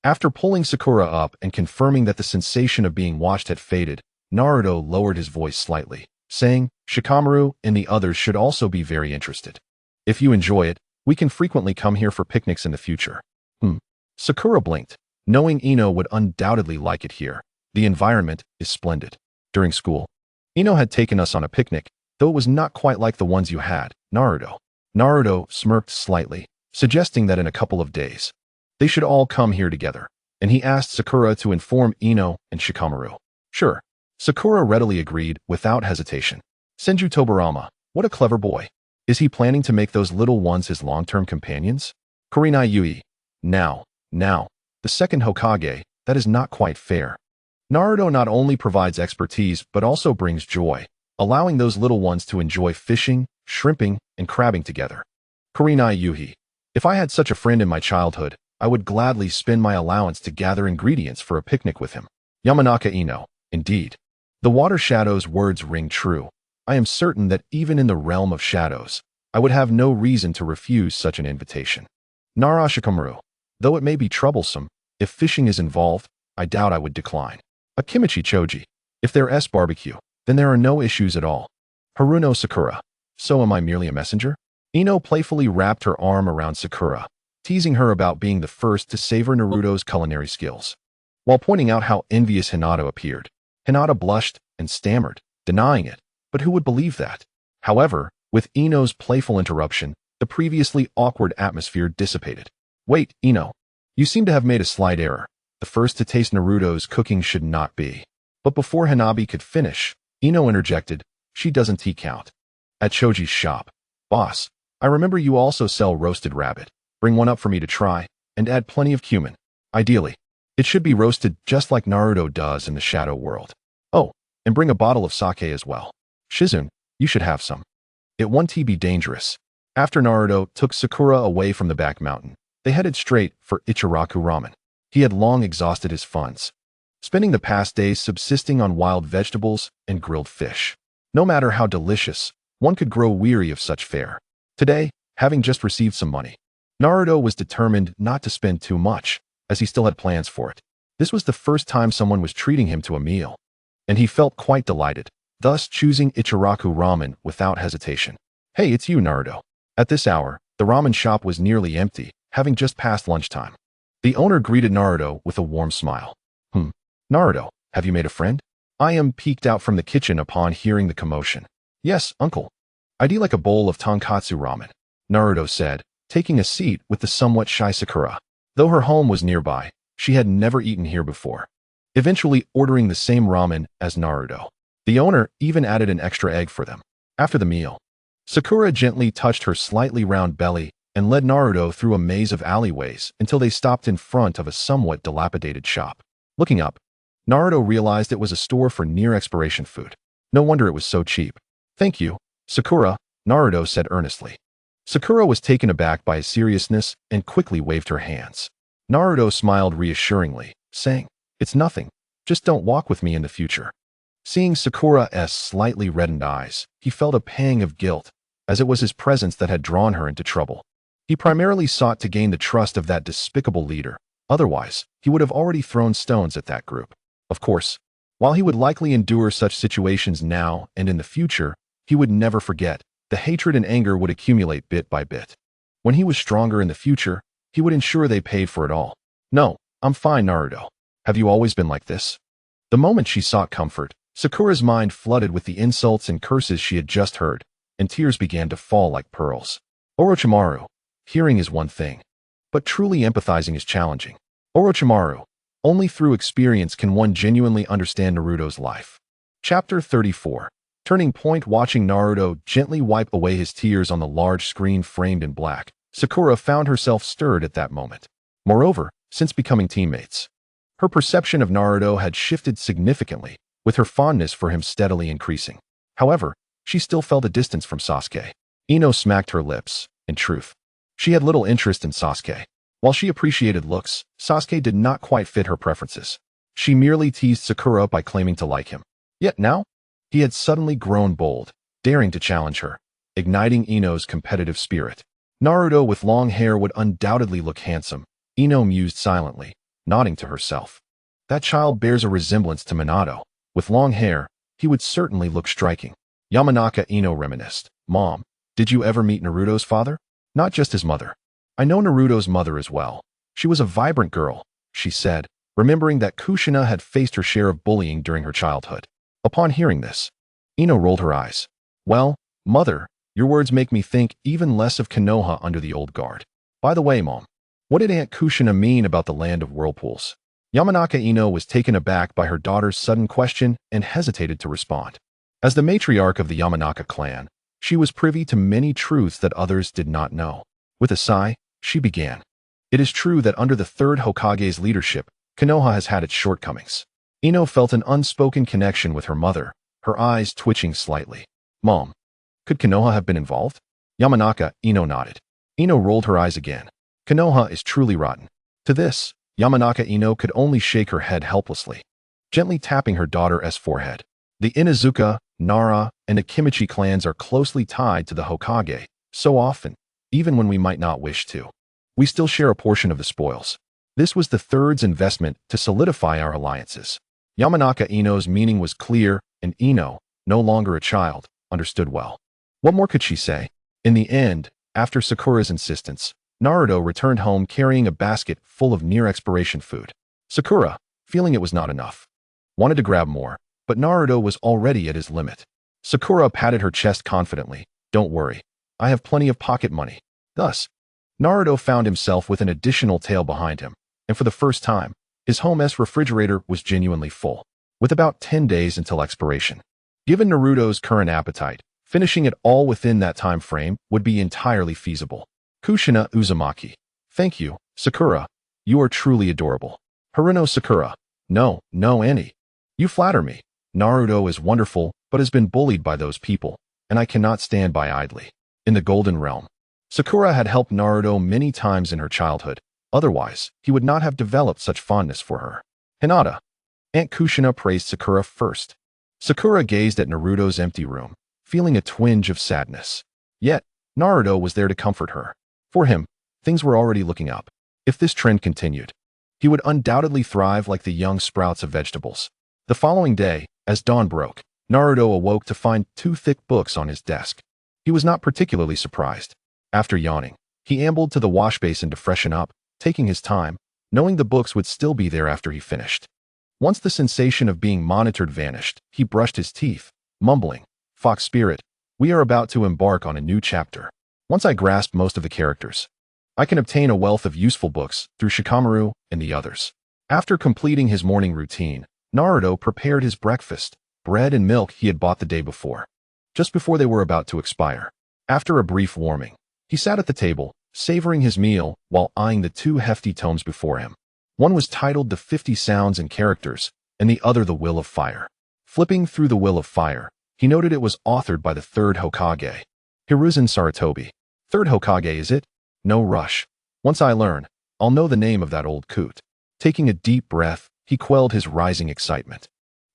After pulling Sakura up and confirming that the sensation of being watched had faded, Naruto lowered his voice slightly, saying, Shikamaru and the others should also be very interested. If you enjoy it, we can frequently come here for picnics in the future. Sakura blinked, knowing Ino would undoubtedly like it here. The environment is splendid. During school, Ino had taken us on a picnic, though it was not quite like the ones you had, Naruto. Naruto smirked slightly, suggesting that in a couple of days, they should all come here together, and he asked Sakura to inform Ino and Shikamaru. Sure. Sakura readily agreed without hesitation. Senju Tobirama, what a clever boy. Is he planning to make those little ones his long-term companions? Kurinai Yui. Now, the second Hokage, that is not quite fair. Naruto not only provides expertise but also brings joy, allowing those little ones to enjoy fishing, shrimping, and crabbing together. Kurinai Yui. If I had such a friend in my childhood, I would gladly spend my allowance to gather ingredients for a picnic with him. Yamanaka Ino. Indeed. The water shadow's words ring true. I am certain that even in the realm of shadows, I would have no reason to refuse such an invitation. Nara Shikamaru. Though it may be troublesome, if fishing is involved, I doubt I would decline. Akimichi Choji. If there's barbecue, then there are no issues at all. Haruno Sakura. So am I merely a messenger? Ino playfully wrapped her arm around Sakura, teasing her about being the first to savor Naruto's culinary skills. While pointing out how envious Hinata appeared, Hinata blushed and stammered, denying it. But who would believe that? However, with Ino's playful interruption, the previously awkward atmosphere dissipated. Wait, Ino. You seem to have made a slight error. The first to taste Naruto's cooking should not be. But before Hanabi could finish, Ino interjected, she doesn't tea count. At Choji's shop. Boss, I remember you also sell roasted rabbit. Bring one up for me to try, and add plenty of cumin. Ideally, it should be roasted just like Naruto does in the Shadow World. Oh, and bring a bottle of sake as well. Shizune, you should have some. It won't be dangerous. After Naruto took Sakura away from the back mountain, they headed straight for Ichiraku Ramen. He had long exhausted his funds, spending the past days subsisting on wild vegetables and grilled fish. No matter how delicious, one could grow weary of such fare. Today, having just received some money, Naruto was determined not to spend too much, as he still had plans for it. This was the first time someone was treating him to a meal, and he felt quite delighted, thus choosing Ichiraku Ramen without hesitation. Hey, it's you, Naruto. At this hour, the ramen shop was nearly empty, having just passed lunchtime. The owner greeted Naruto with a warm smile. Naruto, have you made a friend? I peeked out from the kitchen upon hearing the commotion. Yes, uncle. I'd like a bowl of tonkatsu ramen, Naruto said, taking a seat with the somewhat shy Sakura. Though her home was nearby, she had never eaten here before, eventually ordering the same ramen as Naruto. The owner even added an extra egg for them. After the meal, Sakura gently touched her slightly round belly and led Naruto through a maze of alleyways until they stopped in front of a somewhat dilapidated shop. Looking up, Naruto realized it was a store for near-expiration food. No wonder it was so cheap. Thank you, Sakura, Naruto said earnestly. Sakura was taken aback by his seriousness and quickly waved her hands. Naruto smiled reassuringly, saying, It's nothing. Just don't walk with me in the future. Seeing Sakura's slightly reddened eyes, he felt a pang of guilt, as it was his presence that had drawn her into trouble. He primarily sought to gain the trust of that despicable leader. Otherwise, he would have already thrown stones at that group. Of course, while he would likely endure such situations now and in the future, he would never forget. The hatred and anger would accumulate bit by bit. When he was stronger in the future, he would ensure they paid for it all. No, I'm fine, Naruto. Have you always been like this? The moment she sought comfort, Sakura's mind flooded with the insults and curses she had just heard, and tears began to fall like pearls. Orochimaru, hearing is one thing, but truly empathizing is challenging. Orochimaru, only through experience can one genuinely understand Naruto's life. Chapter 34. Turning point. Watching Naruto gently wipe away his tears on the large screen framed in black, Sakura found herself stirred at that moment. Moreover, since becoming teammates, her perception of Naruto had shifted significantly, with her fondness for him steadily increasing. However, she still felt a distance from Sasuke. Ino smacked her lips. In truth, she had little interest in Sasuke. While she appreciated looks, Sasuke did not quite fit her preferences. She merely teased Sakura by claiming to like him. Yet now, he had suddenly grown bold, daring to challenge her, igniting Ino's competitive spirit. Naruto with long hair would undoubtedly look handsome, Ino mused silently, nodding to herself. That child bears a resemblance to Minato. With long hair, he would certainly look striking. Yamanaka Ino reminisced. Mom, did you ever meet Naruto's father? Not just his mother. I know Naruto's mother as well. She was a vibrant girl, she said, remembering that Kushina had faced her share of bullying during her childhood. Upon hearing this, Ino rolled her eyes. Well, mother, your words make me think even less of Konoha under the old guard. By the way, Mom, what did Aunt Kushina mean about the land of whirlpools? Yamanaka Ino was taken aback by her daughter's sudden question and hesitated to respond. As the matriarch of the Yamanaka clan, she was privy to many truths that others did not know. With a sigh, she began. It is true that under the third Hokage's leadership, Konoha has had its shortcomings. Ino felt an unspoken connection with her mother, her eyes twitching slightly. Mom, could Konoha have been involved? Yamanaka Ino nodded. Ino rolled her eyes again. Konoha is truly rotten. To this, Yamanaka Ino could only shake her head helplessly, gently tapping her daughter's forehead. The Inuzuka, Nara, and Akimichi clans are closely tied to the Hokage, so often, even when we might not wish to, we still share a portion of the spoils. This was the third's investment to solidify our alliances. Yamanaka Ino's meaning was clear, and Ino, no longer a child, understood well. What more could she say? In the end, after Sakura's insistence, Naruto returned home carrying a basket full of near-expiration food. Sakura, feeling it was not enough, wanted to grab more, but Naruto was already at his limit. Sakura patted her chest confidently. Don't worry. I have plenty of pocket money. Thus, Naruto found himself with an additional tail behind him, and for the first time, his home's refrigerator was genuinely full, with about 10 days until expiration. Given Naruto's current appetite, finishing it all within that time frame would be entirely feasible. Kushina Uzumaki. Thank you, Sakura. You are truly adorable. Haruno Sakura. No, Annie. You flatter me. Naruto is wonderful, but has been bullied by those people, and I cannot stand by idly. In the Golden Realm, Sakura had helped Naruto many times in her childhood. Otherwise, he would not have developed such fondness for her. Hinata. Aunt Kushina praised Sakura first. Sakura gazed at Naruto's empty room, feeling a twinge of sadness. Yet, Naruto was there to comfort her. For him, things were already looking up. If this trend continued, he would undoubtedly thrive like the young sprouts of vegetables. The following day, as dawn broke, Naruto awoke to find 2 thick books on his desk. He was not particularly surprised. After yawning, he ambled to the wash basin to freshen up, taking his time, knowing the books would still be there after he finished. Once the sensation of being monitored vanished, he brushed his teeth, mumbling, Fox Spirit, we are about to embark on a new chapter. Once I grasp most of the characters, I can obtain a wealth of useful books through Shikamaru and the others. After completing his morning routine, Naruto prepared his breakfast, bread and milk he had bought the day before, just before they were about to expire. After a brief warming, he sat at the table, savoring his meal while eyeing the 2 hefty tomes before him. One was titled The 50 Sounds and Characters, and the other The Will of Fire. Flipping through The Will of Fire, he noted it was authored by the 3rd Hokage, Hiruzen Sarutobi. 3rd Hokage, is it? No rush. Once I learn, I'll know the name of that old coot. Taking a deep breath, he quelled his rising excitement.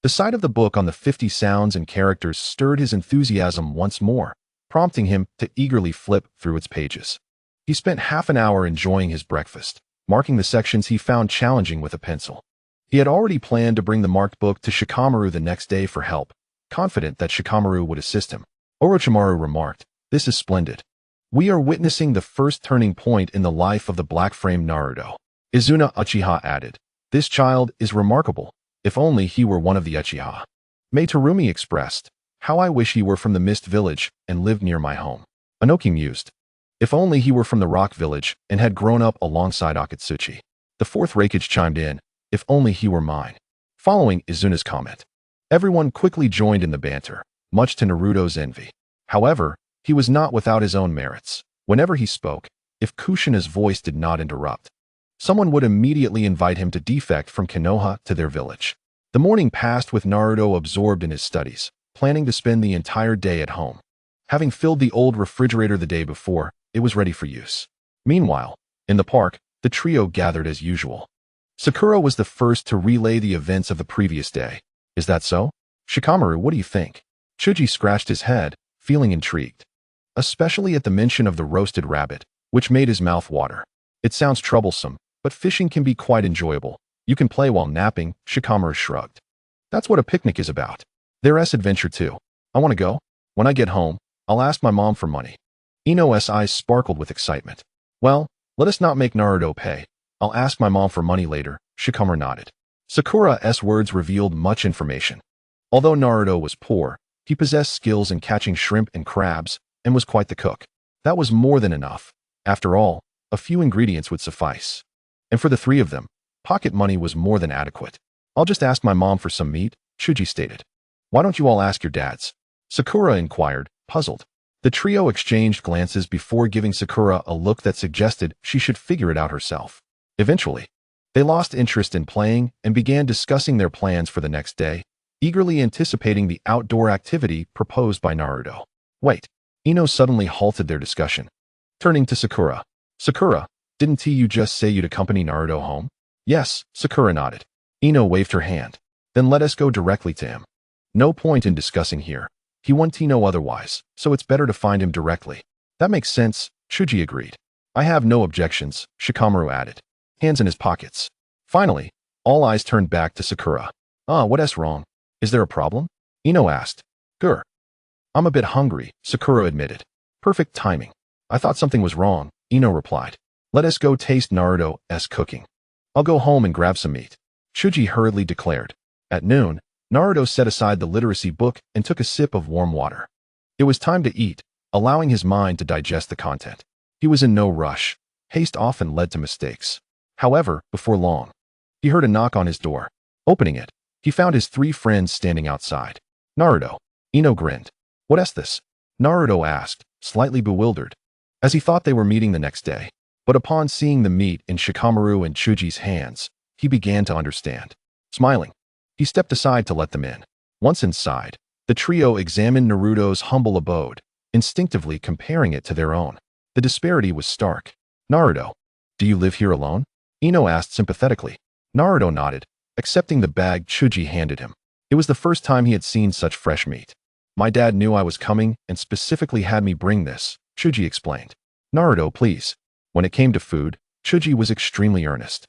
The sight of the book on the 50 sounds and characters stirred his enthusiasm once more, prompting him to eagerly flip through its pages. He spent half an hour enjoying his breakfast, marking the sections he found challenging with a pencil. He had already planned to bring the marked book to Shikamaru the next day for help, confident that Shikamaru would assist him. Orochimaru remarked, "This is splendid. We are witnessing the first turning point in the life of the black-framed Naruto." Izuna Uchiha added, "This child is remarkable. If only he were one of the Uchiha." Mei Terumi expressed, "How I wish he were from the Mist Village and lived near my home." Anoki mused, "If only he were from the Rock Village and had grown up alongside Akatsuchi." The 4th Reikage chimed in, "If only he were mine." Following Izuna's comment, everyone quickly joined in the banter, much to Naruto's envy. However, he was not without his own merits. Whenever he spoke, if Kushina's voice did not interrupt, someone would immediately invite him to defect from Konoha to their village. The morning passed with Naruto absorbed in his studies, planning to spend the entire day at home. Having filled the old refrigerator the day before, it was ready for use. Meanwhile, in the park, the trio gathered as usual. Sakura was the first to relay the events of the previous day. "Is that so? Shikamaru, what do you think?" Chuji scratched his head, feeling intrigued, especially at the mention of the roasted rabbit, which made his mouth water. "It sounds troublesome, but fishing can be quite enjoyable. You can play while napping," Shikamaru shrugged. "That's what a picnic is about. There's adventure too. I want to go. When I get home, I'll ask my mom for money." Ino's eyes sparkled with excitement. "Well, let us not make Naruto pay. I'll ask my mom for money later," Shikamaru nodded. Sakura's words revealed much information. Although Naruto was poor, he possessed skills in catching shrimp and crabs, and was quite the cook. That was more than enough. After all, a few ingredients would suffice. And for the 3 of them, pocket money was more than adequate. "I'll just ask my mom for some meat," Chuji stated. "Why don't you all ask your dads?" Sakura inquired, puzzled. The trio exchanged glances before giving Sakura a look that suggested she should figure it out herself. Eventually, they lost interest in playing and began discussing their plans for the next day, eagerly anticipating the outdoor activity proposed by Naruto. "Wait." Ino suddenly halted their discussion. Turning to Sakura. "Sakura, didn't you just say you'd accompany Naruto home?" "Yes," Sakura nodded. Ino waved her hand. "Then let us go directly to him. No point in discussing here. He wants to know otherwise, so it's better to find him directly." "That makes sense," Chuji agreed. "I have no objections," Shikamaru added, hands in his pockets. Finally, all eyes turned back to Sakura. What's wrong? Is there a problem?" Ino asked. "Grr. I'm a bit hungry," Sakura admitted. "Perfect timing. I thought something was wrong," Ino replied. "Let us go taste Naruto's cooking." "I'll go home and grab some meat," Chuji hurriedly declared. At noon, Naruto set aside the literacy book and took a sip of warm water. It was time to eat, allowing his mind to digest the content. He was in no rush. Haste often led to mistakes. However, before long, he heard a knock on his door. Opening it, he found his three friends standing outside. Naruto. Ino grinned. "What is this?" Naruto asked, slightly bewildered, as he thought they were meeting the next day. But upon seeing the meat in Shikamaru and Chuji's hands, he began to understand. Smiling, he stepped aside to let them in. Once inside, the trio examined Naruto's humble abode, instinctively comparing it to their own. The disparity was stark. "Naruto, do you live here alone?" Ino asked sympathetically. Naruto nodded, accepting the bag Chuji handed him. It was the first time he had seen such fresh meat. "My dad knew I was coming and specifically had me bring this," Chuji explained. "Naruto, please." When it came to food, Chuji was extremely earnest.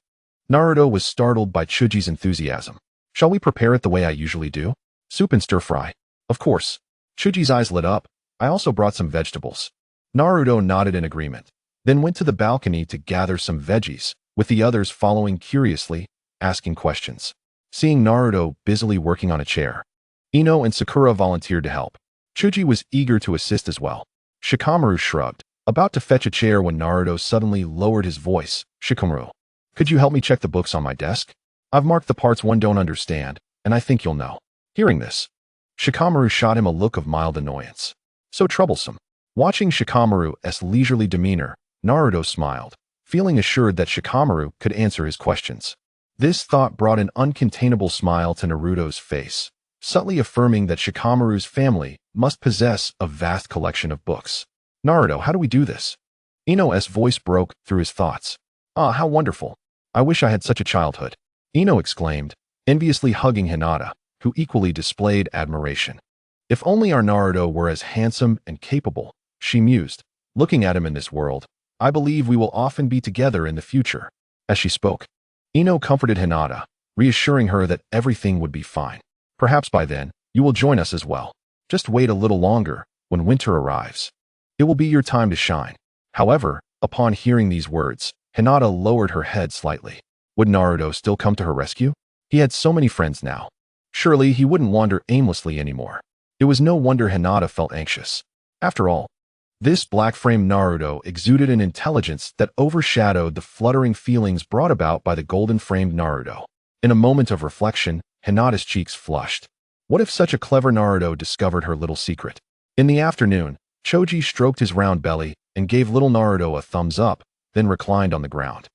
Naruto was startled by Chuji's enthusiasm. "Shall we prepare it the way I usually do? Soup and stir-fry?" "Of course." Chuji's eyes lit up. "I also brought some vegetables." Naruto nodded in agreement, then went to the balcony to gather some veggies, with the others following curiously, asking questions. Seeing Naruto busily working on a chair, Ino and Sakura volunteered to help. Chuji was eager to assist as well. Shikamaru shrugged, about to fetch a chair when Naruto suddenly lowered his voice. "Shikamaru, could you help me check the books on my desk? I've marked the parts one don't understand, and I think you'll know." Hearing this, Shikamaru shot him a look of mild annoyance. So troublesome. Watching Shikamaru's leisurely demeanor, Naruto smiled, feeling assured that Shikamaru could answer his questions. This thought brought an uncontainable smile to Naruto's face, subtly affirming that Shikamaru's family must possess a vast collection of books. "Naruto, how do we do this?" Ino's voice broke through his thoughts. "Ah, how wonderful. I wish I had such a childhood." Ino exclaimed, enviously hugging Hinata, who equally displayed admiration. "If only our Naruto were as handsome and capable," she mused, looking at him in this world. "I believe we will often be together in the future." As she spoke, Ino comforted Hinata, reassuring her that everything would be fine. "Perhaps by then, you will join us as well. Just wait a little longer. When winter arrives, it will be your time to shine." However, upon hearing these words, Hinata lowered her head slightly. Would Naruto still come to her rescue? He had so many friends now. Surely he wouldn't wander aimlessly anymore. It was no wonder Hinata felt anxious. After all, this black-framed Naruto exuded an intelligence that overshadowed the fluttering feelings brought about by the golden-framed Naruto. In a moment of reflection, Hinata's cheeks flushed. What if such a clever Naruto discovered her little secret? In the afternoon, Choji stroked his round belly and gave little Naruto a thumbs up, then reclined on the ground,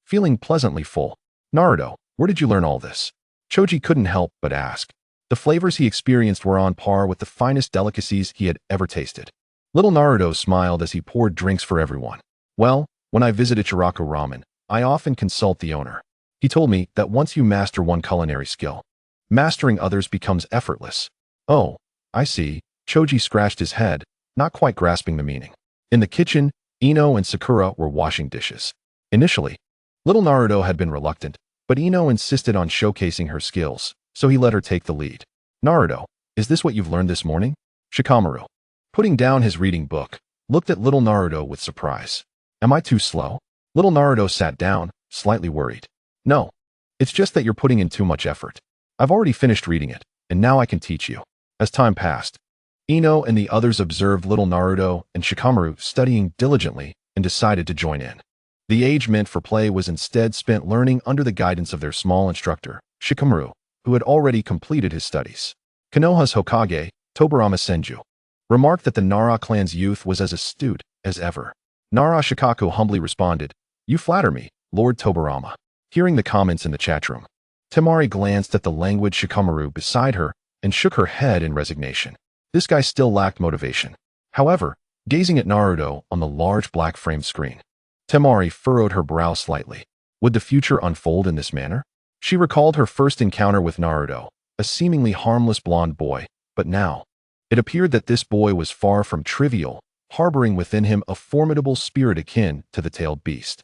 feeling pleasantly full. "Naruto, where did you learn all this?" Choji couldn't help but ask. The flavors he experienced were on par with the finest delicacies he had ever tasted. Little Naruto smiled as he poured drinks for everyone. "Well, when I visit Ichiraku Ramen, I often consult the owner. He told me that once you master one culinary skill, mastering others becomes effortless." "Oh, I see." Choji scratched his head, not quite grasping the meaning. In the kitchen, Ino and Sakura were washing dishes. Initially, little Naruto had been reluctant, but Ino insisted on showcasing her skills, so he let her take the lead. "Naruto, is this what you've learned this morning?" Shikamaru, putting down his reading book, looked at little Naruto with surprise. "Am I too slow?" Little Naruto sat down, slightly worried. "No, it's just that you're putting in too much effort. I've already finished reading it, and now I can teach you." As time passed, Ino and the others observed little Naruto and Shikamaru studying diligently and decided to join in. The age meant for play was instead spent learning under the guidance of their small instructor, Shikamaru, who had already completed his studies. Konoha's Hokage, Tobirama Senju, remarked that the Nara clan's youth was as astute as ever. Nara Shikaku humbly responded, "You flatter me, Lord Tobirama." Hearing the comments in the chat room, Temari glanced at the languid Shikamaru beside her and shook her head in resignation. This guy still lacked motivation. However, gazing at Naruto on the large black-framed screen, Temari furrowed her brow slightly. Would the future unfold in this manner? She recalled her first encounter with Naruto, a seemingly harmless blonde boy, but now, it appeared that this boy was far from trivial, harboring within him a formidable spirit akin to the tailed beast.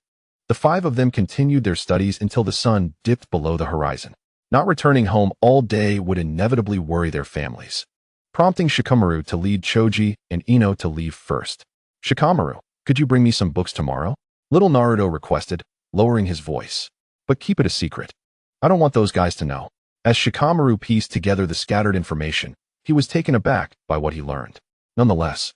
The five of them continued their studies until the sun dipped below the horizon. Not returning home all day would inevitably worry their families, prompting Shikamaru to lead Choji and Ino to leave first. "Shikamaru, could you bring me some books tomorrow?" Little Naruto requested, lowering his voice. "But keep it a secret. I don't want those guys to know." As Shikamaru pieced together the scattered information, he was taken aback by what he learned. Nonetheless,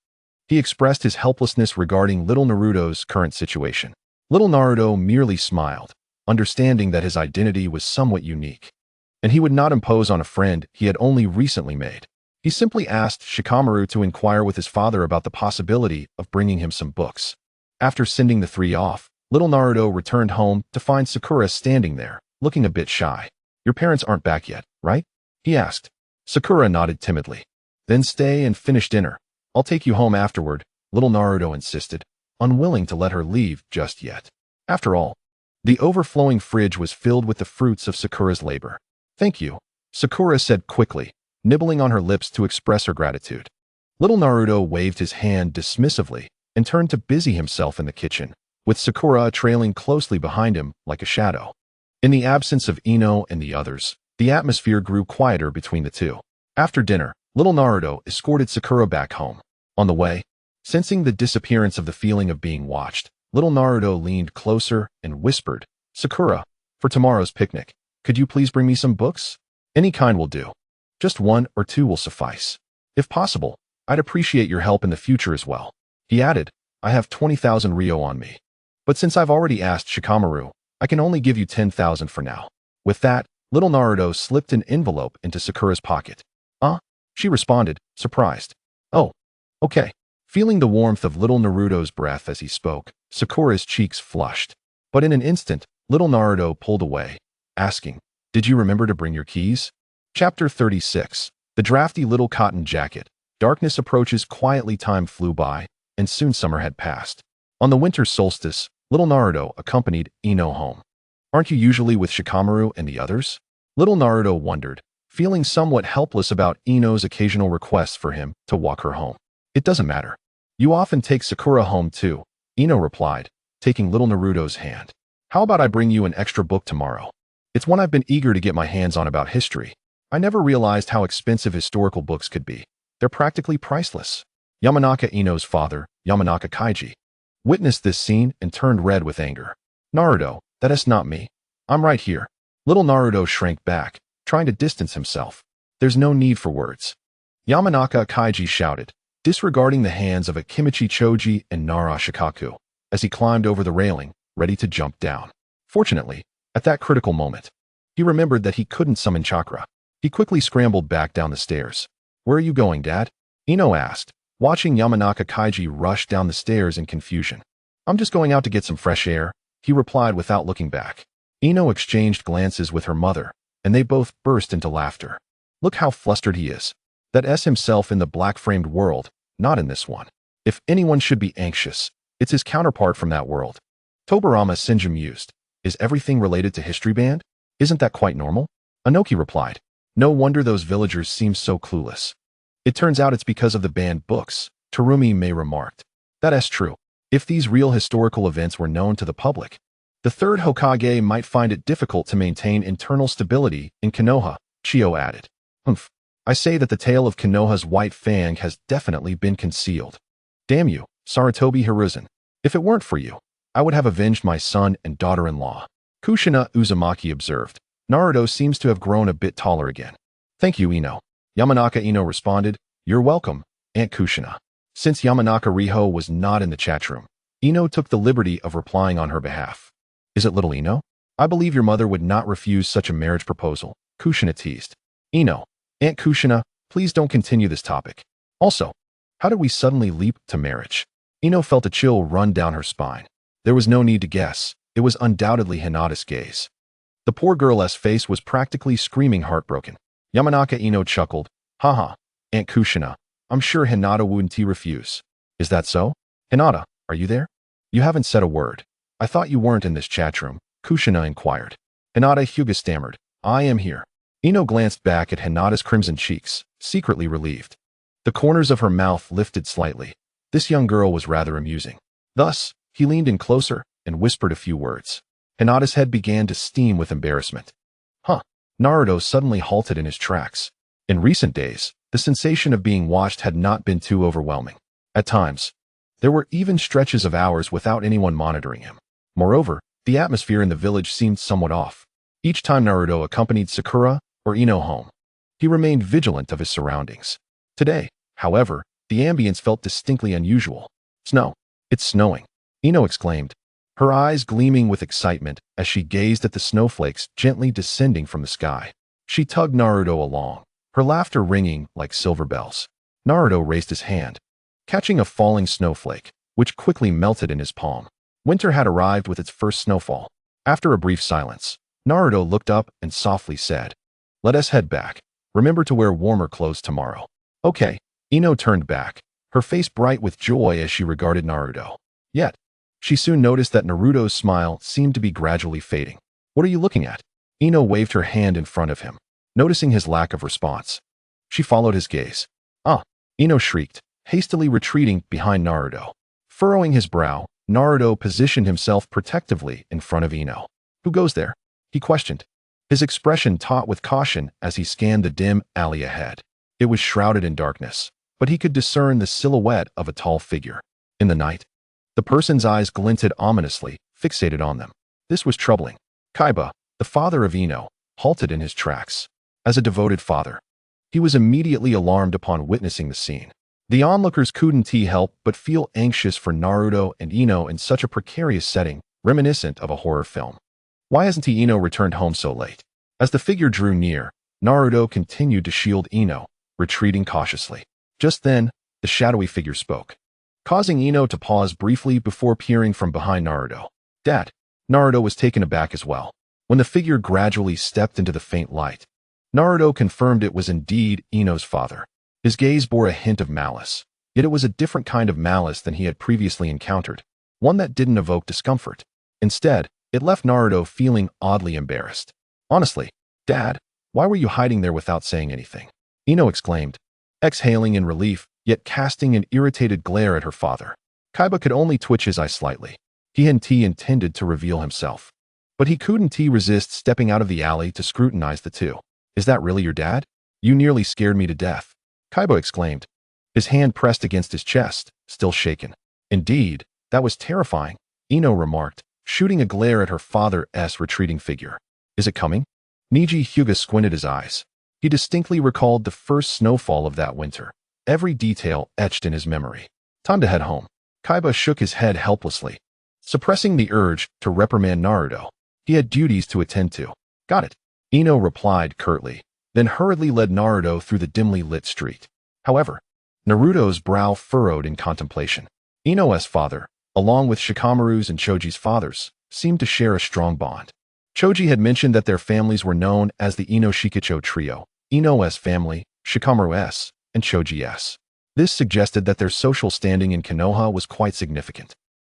he expressed his helplessness regarding little Naruto's current situation. Little Naruto merely smiled, understanding that his identity was somewhat unique, and he would not impose on a friend he had only recently made. He simply asked Shikamaru to inquire with his father about the possibility of bringing him some books. After sending the three off, little Naruto returned home to find Sakura standing there, looking a bit shy. "Your parents aren't back yet, right?" he asked. Sakura nodded timidly. "Then stay and finish dinner. I'll take you home afterward," little Naruto insisted, unwilling to let her leave just yet. After all, the overflowing fridge was filled with the fruits of Sakura's labor. "Thank you," Sakura said quickly, nibbling on her lips to express her gratitude. Little Naruto waved his hand dismissively and turned to busy himself in the kitchen, with Sakura trailing closely behind him like a shadow. In the absence of Ino and the others, the atmosphere grew quieter between the two. After dinner, little Naruto escorted Sakura back home. On the way, sensing the disappearance of the feeling of being watched, little Naruto leaned closer and whispered, "Sakura, for tomorrow's picnic, could you please bring me some books? Any kind will do. Just 1 or 2 will suffice. If possible, I'd appreciate your help in the future as well." He added, "I have 20,000 Ryo on me. But since I've already asked Shikamaru, I can only give you 10,000 for now." With that, little Naruto slipped an envelope into Sakura's pocket. She responded, surprised. "Oh, okay." Feeling the warmth of little Naruto's breath as he spoke, Sakura's cheeks flushed. But in an instant, little Naruto pulled away, asking, "Did you remember to bring your keys?" Chapter 36. The drafty little cotton jacket. Darkness approaches quietly. Time flew by, and soon summer had passed. On the winter solstice, little Naruto accompanied Ino home. "Aren't you usually with Shikamaru and the others?" Little Naruto wondered, feeling somewhat helpless about Ino's occasional requests for him to walk her home. "It doesn't matter. You often take Sakura home too," Ino replied, taking little Naruto's hand. "How about I bring you an extra book tomorrow? It's one I've been eager to get my hands on about history. I never realized how expensive historical books could be. They're practically priceless." Yamanaka Ino's father, Yamanaka Kaiji, witnessed this scene and turned red with anger. "Naruto, that is not me. I'm right here." Little Naruto shrank back, trying to distance himself. "There's no need for words," Yamanaka Kaiji shouted, disregarding the hands of Akimichi Choji and Nara Shikaku, as he climbed over the railing, ready to jump down. Fortunately, at that critical moment, he remembered that he couldn't summon chakra. He quickly scrambled back down the stairs. "Where are you going, Dad?" Ino asked, watching Yamanaka Kaiji rush down the stairs in confusion. "I'm just going out to get some fresh air," he replied without looking back. Ino exchanged glances with her mother, and they both burst into laughter. "Look how flustered he is. That's himself in the black-framed world, not in this one. If anyone should be anxious, it's his counterpart from that world." Tobirama Senju mused. "Is everything related to History Band? Isn't that quite normal?" Anoki replied. "No wonder those villagers seem so clueless. It turns out it's because of the banned books," Terumi May remarked. "That's true. If these real historical events were known to the public, the third Hokage might find it difficult to maintain internal stability in Konoha," Chio added. "Humph. I say that the tale of Konoha's White Fang has definitely been concealed. Damn you, Sarutobi Hiruzen. If it weren't for you, I would have avenged my son and daughter-in-law." Kushina Uzumaki observed. "Naruto seems to have grown a bit taller again." "Thank you, Ino." Yamanaka Ino responded. "You're welcome, Aunt Kushina." Since Yamanaka Riho was not in the chat room, Ino took the liberty of replying on her behalf. "Is it little Ino? I believe your mother would not refuse such a marriage proposal," Kushina teased. "Ino, Aunt Kushina, please don't continue this topic. Also, how did we suddenly leap to marriage?" Ino felt a chill run down her spine. There was no need to guess. It was undoubtedly Hinata's gaze. The poor girl's face was practically screaming heartbroken. Yamanaka Ino chuckled. "Haha, Aunt Kushina, I'm sure Hinata wouldn't refuse." "Is that so? Hinata, are you there? You haven't said a word. I thought you weren't in this chat room," Kushina inquired. Hinata Hyuga stammered. "I am here." Ino glanced back at Hinata's crimson cheeks, secretly relieved. The corners of her mouth lifted slightly. This young girl was rather amusing. Thus, he leaned in closer and whispered a few words. Hinata's head began to steam with embarrassment. Naruto suddenly halted in his tracks. In recent days, the sensation of being watched had not been too overwhelming. At times, there were even stretches of hours without anyone monitoring him. Moreover, the atmosphere in the village seemed somewhat off. Each time Naruto accompanied Sakura or Ino home. He remained vigilant of his surroundings. Today, however, the ambience felt distinctly unusual. Snow. It's snowing, Ino exclaimed, her eyes gleaming with excitement as she gazed at the snowflakes gently descending from the sky. She tugged Naruto along, her laughter ringing like silver bells. Naruto raised his hand, catching a falling snowflake, which quickly melted in his palm. Winter had arrived with its first snowfall. After a brief silence, Naruto looked up and softly said, "Let us head back. Remember to wear warmer clothes tomorrow." "Okay." Ino turned back, her face bright with joy as she regarded Naruto. Yet, she soon noticed that Naruto's smile seemed to be gradually fading. "What are you looking at?" Ino waved her hand in front of him, noticing his lack of response. She followed his gaze. "Ah!" Ino shrieked, hastily retreating behind Naruto. Furrowing his brow, Naruto positioned himself protectively in front of Ino. "Who goes there?" he questioned, his expression taut with caution as he scanned the dim alley ahead. It was shrouded in darkness, but he could discern the silhouette of a tall figure. In the night, the person's eyes glinted ominously, fixated on them. This was troubling. Kaiba, the father of Ino, halted in his tracks. As a devoted father, he was immediately alarmed upon witnessing the scene. The onlookers couldn't help but feel anxious for Naruto and Ino in such a precarious setting, reminiscent of a horror film. Why hasn't Ino returned home so late? As the figure drew near, Naruto continued to shield Ino, retreating cautiously. Just then, the shadowy figure spoke, causing Ino to pause briefly before peering from behind Naruto. "Dad." Naruto was taken aback as well. When the figure gradually stepped into the faint light, Naruto confirmed it was indeed Ino's father. His gaze bore a hint of malice, yet it was a different kind of malice than he had previously encountered, one that didn't evoke discomfort. Instead, it left Naruto feeling oddly embarrassed. "Honestly, Dad, why were you hiding there without saying anything?" Ino exclaimed, exhaling in relief, yet casting an irritated glare at her father. Kaiba could only twitch his eye slightly. He intended to reveal himself, but he couldn't resist stepping out of the alley to scrutinize the two. "Is that really your dad? You nearly scared me to death," Kaiba exclaimed, his hand pressed against his chest, still shaken. "Indeed, that was terrifying," Ino remarked, shooting a glare at her father's retreating figure. "Is it coming?" Niji Hyuga squinted his eyes. He distinctly recalled the first snowfall of that winter, every detail etched in his memory. "Time to head home." Kaiba shook his head helplessly, suppressing the urge to reprimand Naruto. He had duties to attend to. "Got it," Ino replied curtly, then hurriedly led Naruto through the dimly lit street. However, Naruto's brow furrowed in contemplation. Ino's father, along with Shikamaru's and Choji's fathers, seemed to share a strong bond. Choji had mentioned that their families were known as the Ino Shikicho trio, Ino's family, Shikamaru's, and Choji's. This suggested that their social standing in Konoha was quite significant.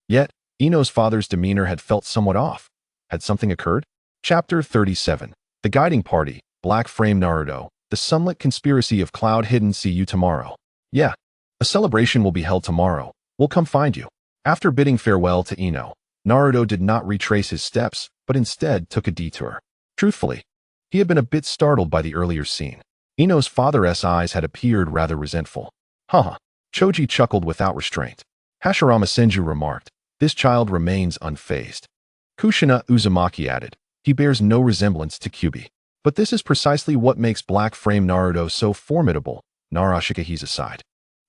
Yet, Ino's father's demeanor had felt somewhat off. Had something occurred? Chapter 37. The Guiding Party, Black Frame Naruto, The Sunlit Conspiracy of Cloud Hidden. See you tomorrow. Yeah. A celebration will be held tomorrow. We'll come find you. After bidding farewell to Ino, Naruto did not retrace his steps, but instead took a detour. Truthfully, he had been a bit startled by the earlier scene. Ino's father's eyes had appeared rather resentful. Haha. Choji chuckled without restraint. Hashirama Senju remarked, "This child remains unfazed." Kushina Uzumaki added, "He bears no resemblance to Kyubi." But this is precisely what makes Black Frame Naruto so formidable, Nara Shikahisa sighed.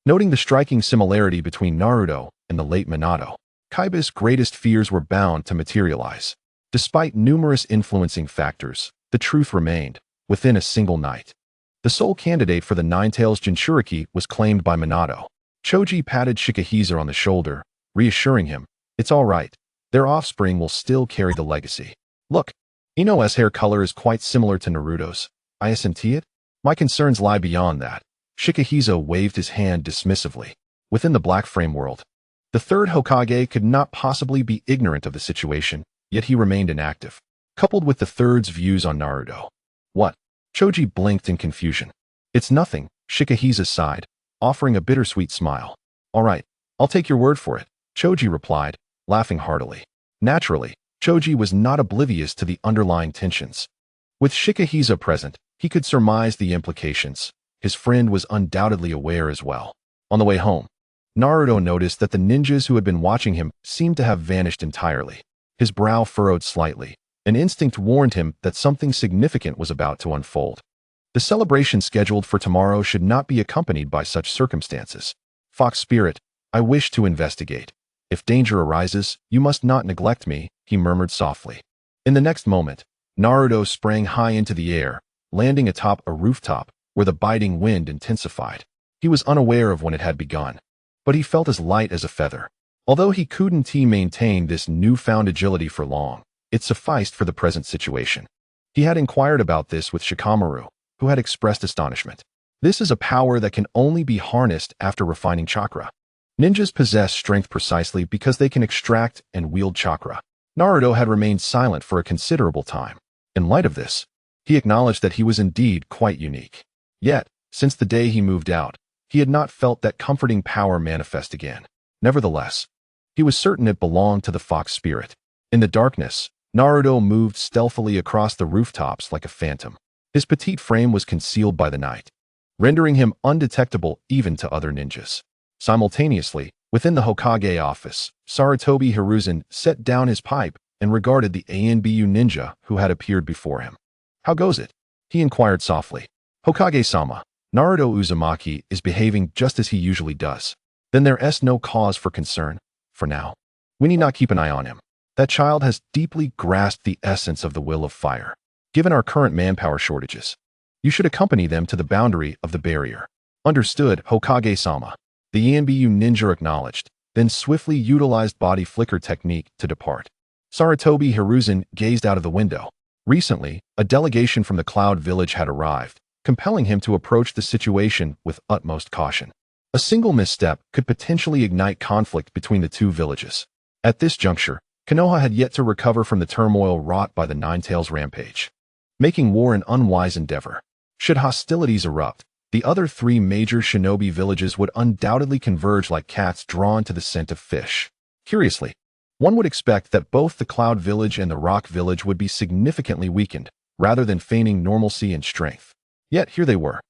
Noting the striking similarity between Naruto and the late Minato, Kaiba's greatest fears were bound to materialize. Despite numerous influencing factors, the truth remained, within a single night. The sole candidate for the Nine-Tails Jinchuriki was claimed by Minato. Choji patted Shikahisa on the shoulder, reassuring him, "It's all right. Their offspring will still carry the legacy. Look, Ino's hair color is quite similar to Naruto's. I isn't it? My concerns lie beyond that." Shikahisa waved his hand dismissively. Within the Black Frame world, the third Hokage could not possibly be ignorant of the situation, yet he remained inactive. Coupled with the third's views on Naruto. "What?" Choji blinked in confusion. "It's nothing," Shikahisa sighed, offering a bittersweet smile. "All right, I'll take your word for it," Choji replied, laughing heartily. Naturally, Choji was not oblivious to the underlying tensions. With Shikahisa present, he could surmise the implications. His friend was undoubtedly aware as well. On the way home, Naruto noticed that the ninjas who had been watching him seemed to have vanished entirely. His brow furrowed slightly. An instinct warned him that something significant was about to unfold. The celebration scheduled for tomorrow should not be accompanied by such circumstances. Fox Spirit, I wish to investigate. If danger arises, you must not neglect me, he murmured softly. In the next moment, Naruto sprang high into the air, landing atop a rooftop where the biting wind intensified. He was unaware of when it had begun, but he felt as light as a feather. Although he couldn't maintain this newfound agility for long, it sufficed for the present situation. He had inquired about this with Shikamaru, who had expressed astonishment. This is a power that can only be harnessed after refining chakra. Ninjas possess strength precisely because they can extract and wield chakra. Naruto had remained silent for a considerable time. In light of this, he acknowledged that he was indeed quite unique. Yet, since the day he moved out, he had not felt that comforting power manifest again. Nevertheless, he was certain it belonged to the Fox Spirit. In the darkness, Naruto moved stealthily across the rooftops like a phantom. His petite frame was concealed by the night, rendering him undetectable even to other ninjas. Simultaneously, within the Hokage office, Sarutobi Hiruzen set down his pipe and regarded the ANBU ninja who had appeared before him. "How goes it?" he inquired softly. "Hokage-sama, Naruto Uzumaki is behaving just as he usually does. Then there's no cause for concern, for now. We need not keep an eye on him. That child has deeply grasped the essence of the will of fire. Given our current manpower shortages, you should accompany them to the boundary of the barrier." "Understood, Hokage-sama." The ANBU ninja acknowledged, then swiftly utilized body flicker technique to depart. Sarutobi Hiruzen gazed out of the window. Recently, a delegation from the Cloud Village had arrived, compelling him to approach the situation with utmost caution. A single misstep could potentially ignite conflict between the two villages. At this juncture, Konoha had yet to recover from the turmoil wrought by the Ninetales rampage, making war an unwise endeavor. Should hostilities erupt, the other three major shinobi villages would undoubtedly converge like cats drawn to the scent of fish. Curiously, one would expect that both the Cloud Village and the Rock Village would be significantly weakened, rather than feigning normalcy and strength. Yet here they were,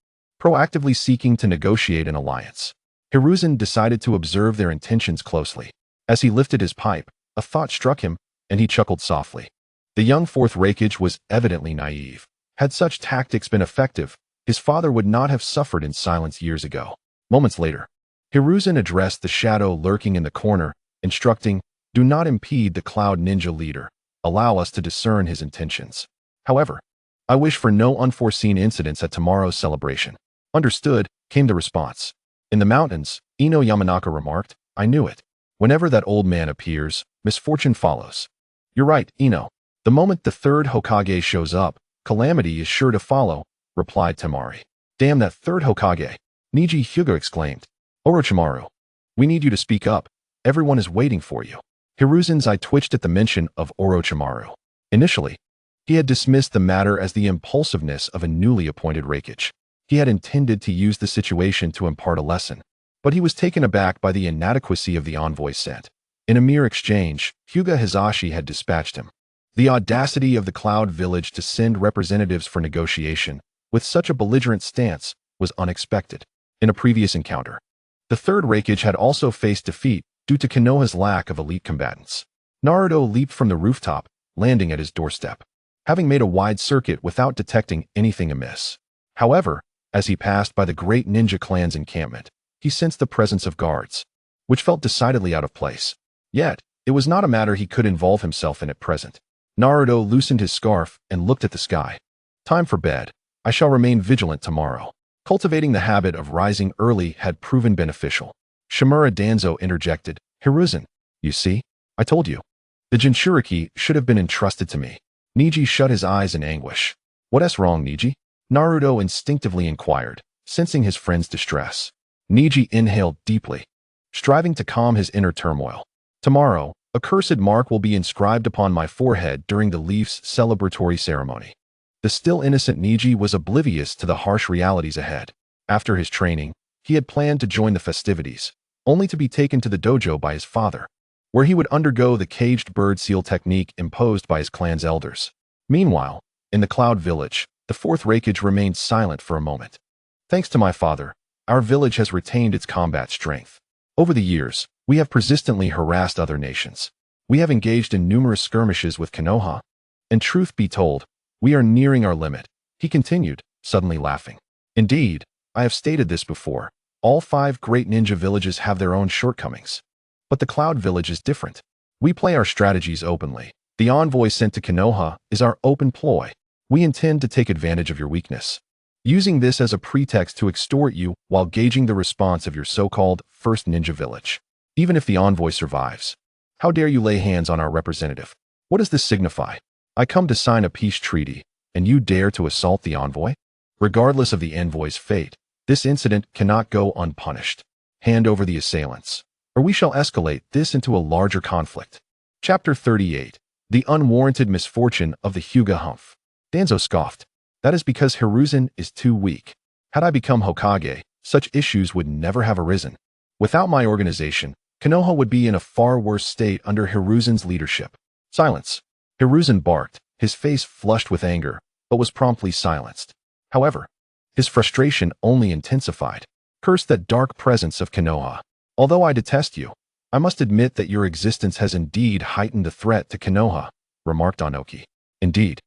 proactively seeking to negotiate an alliance. Hiruzen decided to observe their intentions closely. As he lifted his pipe, a thought struck him, and he chuckled softly. The young fourth Raikage was evidently naive. Had such tactics been effective, his father would not have suffered in silence years ago. Moments later, Hiruzen addressed the shadow lurking in the corner, instructing, "Do not impede the Cloud Ninja leader. Allow us to discern his intentions. However, I wish for no unforeseen incidents at tomorrow's celebration." "Understood," came the response. In the mountains, Ino Yamanaka remarked, "I knew it. Whenever that old man appears, misfortune follows." "You're right, Ino. The moment the third Hokage shows up, calamity is sure to follow," replied Temari. "Damn that third Hokage!" Niji Hyuga exclaimed. "Orochimaru, we need you to speak up. Everyone is waiting for you." Hiruzen's eye twitched at the mention of Orochimaru. Initially, he had dismissed the matter as the impulsiveness of a newly appointed Raikage. He had intended to use the situation to impart a lesson, but he was taken aback by the inadequacy of the envoy sent. In a mere exchange, Hyuga Hizashi had dispatched him. The audacity of the Cloud Village to send representatives for negotiation with such a belligerent stance was unexpected. In a previous encounter, the third Raikage had also faced defeat due to Konoha's lack of elite combatants. Naruto leaped from the rooftop, landing at his doorstep, having made a wide circuit without detecting anything amiss. However, as he passed by the great ninja clan's encampment, he sensed the presence of guards, which felt decidedly out of place. Yet, it was not a matter he could involve himself in at present. Naruto loosened his scarf and looked at the sky. "Time for bed. I shall remain vigilant tomorrow." Cultivating the habit of rising early had proven beneficial. Shimura Danzo interjected, "Hiruzen, you see, I told you. The Jinchuriki should have been entrusted to me." Niji shut his eyes in anguish. "What's wrong, Niji?" Naruto instinctively inquired, sensing his friend's distress. Niji inhaled deeply, striving to calm his inner turmoil. "Tomorrow, a cursed mark will be inscribed upon my forehead during the Leaf's celebratory ceremony." The still innocent Niji was oblivious to the harsh realities ahead. After his training, he had planned to join the festivities, only to be taken to the dojo by his father, where he would undergo the caged bird seal technique imposed by his clan's elders. Meanwhile, in the Cloud Village, the fourth Raikage remained silent for a moment. "Thanks to my father, our village has retained its combat strength. Over the years, we have persistently harassed other nations. We have engaged in numerous skirmishes with Konoha. And truth be told, we are nearing our limit," he continued, suddenly laughing. Indeed, I have stated this before. All 5 great ninja villages have their own shortcomings. But the Cloud Village is different. We play our strategies openly. The envoy sent to Konoha is our open ploy. We intend to take advantage of your weakness, using this as a pretext to extort you while gauging the response of your so-called first ninja village. Even if the envoy survives, how dare you lay hands on our representative? What does this signify? I come to sign a peace treaty, and you dare to assault the envoy? Regardless of the envoy's fate, this incident cannot go unpunished. Hand over the assailants, or we shall escalate this into a larger conflict. Chapter 38. The Unwarranted Misfortune of the Hyuga Humph. Danzo scoffed. That is because Hiruzen is too weak. Had I become Hokage, such issues would never have arisen. Without my organization, Konoha would be in a far worse state under Hiruzen's leadership. Silence. Hiruzen barked, his face flushed with anger, but was promptly silenced. However, his frustration only intensified. Curse that dark presence of Konoha. Although I detest you, I must admit that your existence has indeed heightened the threat to Konoha, remarked Onoki. Indeed.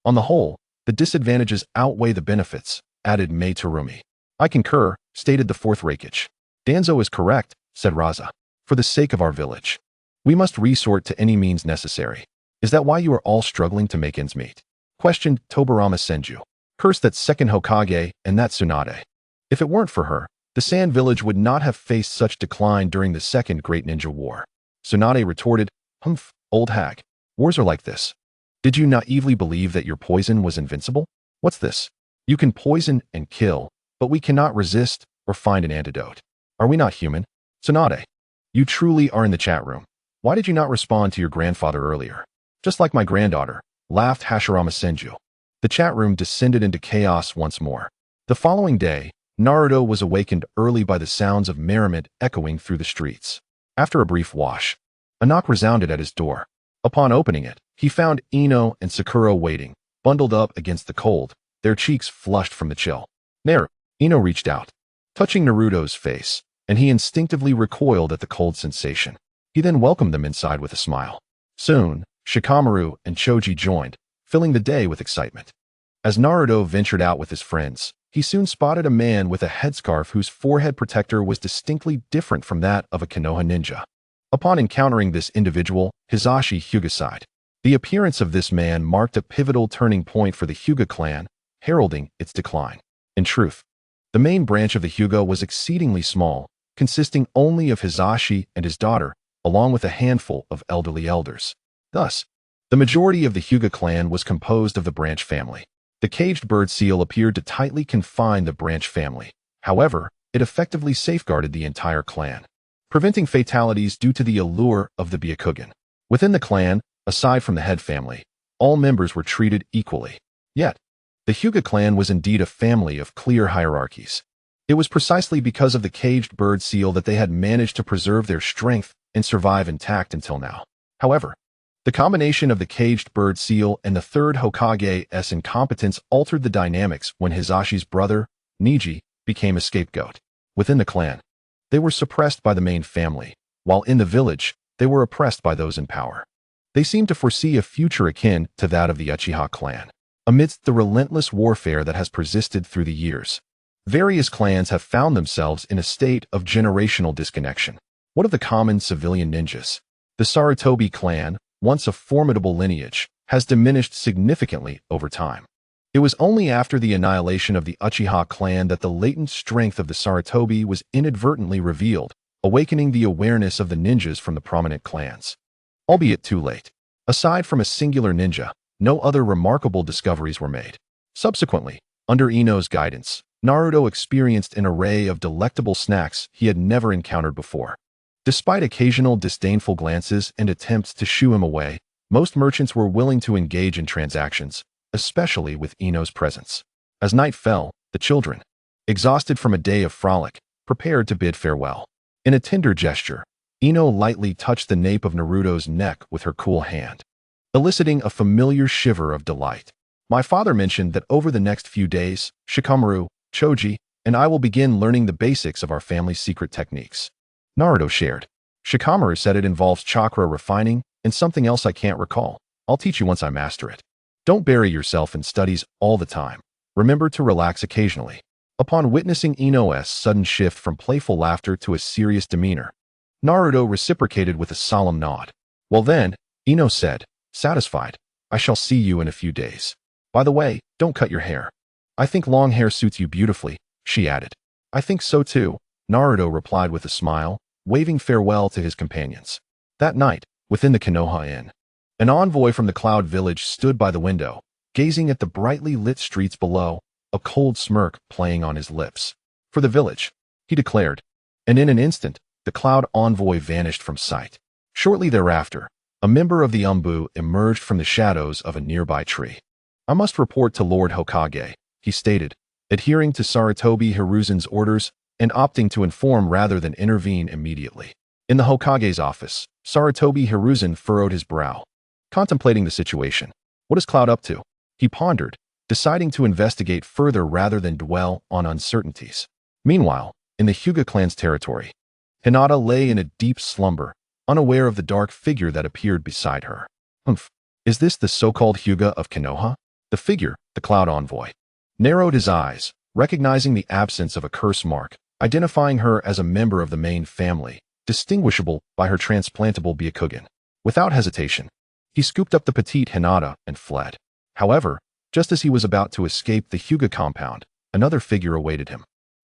On the whole, the disadvantages outweigh the benefits, added Mei Terumi. I concur, stated the 4th Raikage. Danzo is correct, said Raza. For the sake of our village, we must resort to any means necessary. Is that why you are all struggling to make ends meet? Questioned Tobirama Senju. Curse that second Hokage and that Tsunade. If it weren't for her, the Sand Village would not have faced such decline during the Second Great Ninja War. Tsunade retorted, Humph, old hag. Wars are like this. Did you naively believe that your poison was invincible? What's this? You can poison and kill, but we cannot resist or find an antidote. Are we not human? Tsunade, you truly are in the chat room. Why did you not respond to your grandfather earlier? Just like my granddaughter, laughed Hashirama Senju. The chat room descended into chaos once more. The following day, Naruto was awakened early by the sounds of merriment echoing through the streets. After a brief wash, a knock resounded at his door. Upon opening it, he found Ino and Sakura waiting, bundled up against the cold, their cheeks flushed from the chill. Naru, Ino reached out, touching Naruto's face, and he instinctively recoiled at the cold sensation. He then welcomed them inside with a smile. Soon, Shikamaru and Choji joined, filling the day with excitement. As Naruto ventured out with his friends, he soon spotted a man with a headscarf whose forehead protector was distinctly different from that of a Konoha ninja. Upon encountering this individual, Hisashi Hyuga sighed. The appearance of this man marked a pivotal turning point for the Hyuga clan, heralding its decline. In truth, the main branch of the Hyuga was exceedingly small, consisting only of Hisashi and his daughter, along with a handful of elderly elders. Thus, the majority of the Hyuga clan was composed of the branch family. The caged bird seal appeared to tightly confine the branch family. However, it effectively safeguarded the entire clan, preventing fatalities due to the allure of the Byakugan. Within the clan, aside from the head family, all members were treated equally. Yet, the Hyuga clan was indeed a family of clear hierarchies. It was precisely because of the caged bird seal that they had managed to preserve their strength and survive intact until now. However, the combination of the caged bird seal and the 3rd Hokage's incompetence altered the dynamics when Hisashi's brother, Niji, became a scapegoat. Within the clan, they were suppressed by the main family, while in the village, they were oppressed by those in power. They seemed to foresee a future akin to that of the Uchiha clan. Amidst the relentless warfare that has persisted through the years, various clans have found themselves in a state of generational disconnection. What of the common civilian ninjas? The Sarutobi clan, once a formidable lineage, has diminished significantly over time. It was only after the annihilation of the Uchiha clan that the latent strength of the Sarutobi was inadvertently revealed, awakening the awareness of the ninjas from the prominent clans. Albeit too late. Aside from a singular ninja, no other remarkable discoveries were made. Subsequently, under Ino's guidance, Naruto experienced an array of delectable snacks he had never encountered before. Despite occasional disdainful glances and attempts to shoo him away, most merchants were willing to engage in transactions, especially with Ino's presence. As night fell, the children, exhausted from a day of frolic, prepared to bid farewell. In a tender gesture, Ino lightly touched the nape of Naruto's neck with her cool hand, eliciting a familiar shiver of delight. My father mentioned that over the next few days, Shikamaru, Choji, and I will begin learning the basics of our family's secret techniques. Naruto shared. Shikamaru said it involves chakra refining and something else I can't recall. I'll teach you once I master it. Don't bury yourself in studies all the time. Remember to relax occasionally. Upon witnessing Ino's sudden shift from playful laughter to a serious demeanor, Naruto reciprocated with a solemn nod. Well then, Ino said, satisfied, I shall see you in a few days. By the way, don't cut your hair. I think long hair suits you beautifully, she added. I think so too, Naruto replied with a smile, waving farewell to his companions. That night, within the Konoha Inn, an envoy from the Cloud Village stood by the window, gazing at the brightly lit streets below, a cold smirk playing on his lips. For the village, he declared, and in an instant, the Cloud envoy vanished from sight. Shortly thereafter, a member of the Umbu emerged from the shadows of a nearby tree. I must report to Lord Hokage, he stated, adhering to Sarutobi Hiruzen's orders and opting to inform rather than intervene immediately. In the Hokage's office, Sarutobi Hiruzen furrowed his brow, contemplating the situation. What is Cloud up to? He pondered, deciding to investigate further rather than dwell on uncertainties. Meanwhile, in the Hyuga clan's territory, Hinata lay in a deep slumber, unaware of the dark figure that appeared beside her. Humph, is this the so-called Hyuga of Konoha? The figure, the Cloud envoy, narrowed his eyes, recognizing the absence of a curse mark, identifying her as a member of the main family, distinguishable by her transplantable Byakugan. Without hesitation, he scooped up the petite Hinata and fled. However, just as he was about to escape the Hyuga compound, another figure awaited him.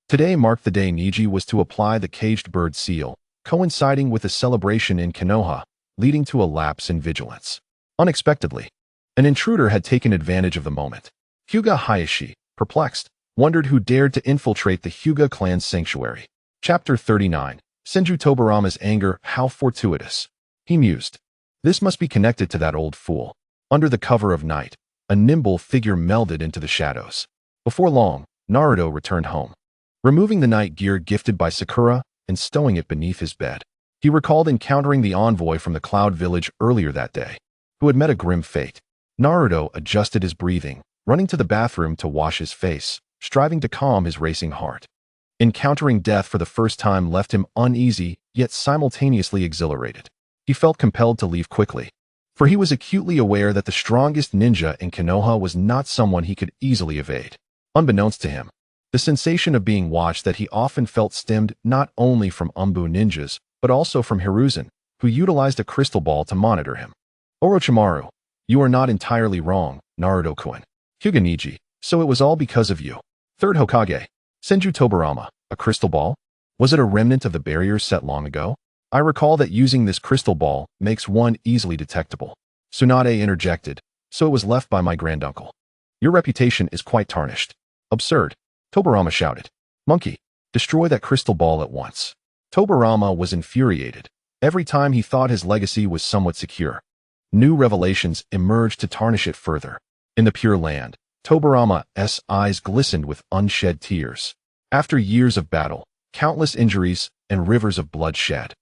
Today marked the day Niji was to apply the caged bird seal, coinciding with a celebration in Konoha, leading to a lapse in vigilance. Unexpectedly, an intruder had taken advantage of the moment. Hyuga Hayashi, perplexed, wondered who dared to infiltrate the Hyuga clan's sanctuary. Chapter 39. Senju Tobirama's anger, how fortuitous. He mused. This must be connected to that old fool. Under the cover of night, a nimble figure melded into the shadows. Before long, Naruto returned home, removing the night gear gifted by Sakura and stowing it beneath his bed. He recalled encountering the envoy from the Cloud Village earlier that day, who had met a grim fate. Naruto adjusted his breathing, running to the bathroom to wash his face, striving to calm his racing heart. Encountering death for the first time left him uneasy, yet simultaneously exhilarated. He felt compelled to leave quickly, for he was acutely aware that the strongest ninja in Konoha was not someone he could easily evade. Unbeknownst to him, the sensation of being watched that he often felt stemmed not only from Umbu ninjas, but also from Hiruzen, who utilized a crystal ball to monitor him. Orochimaru, you are not entirely wrong, Naruto-kun. Hyuga Niji, so it was all because of you. Third Hokage, Senju Tobirama, a crystal ball? Was it a remnant of the barriers set long ago? I recall that using this crystal ball makes one easily detectable. Tsunade interjected, so it was left by my granduncle. Your reputation is quite tarnished. Absurd. Tobirama shouted. Monkey, destroy that crystal ball at once. Tobirama was infuriated. Every time he thought his legacy was somewhat secure, new revelations emerged to tarnish it further. In the Pure Land, Tobirama's eyes glistened with unshed tears. After years of battle, countless injuries, and rivers of blood shed,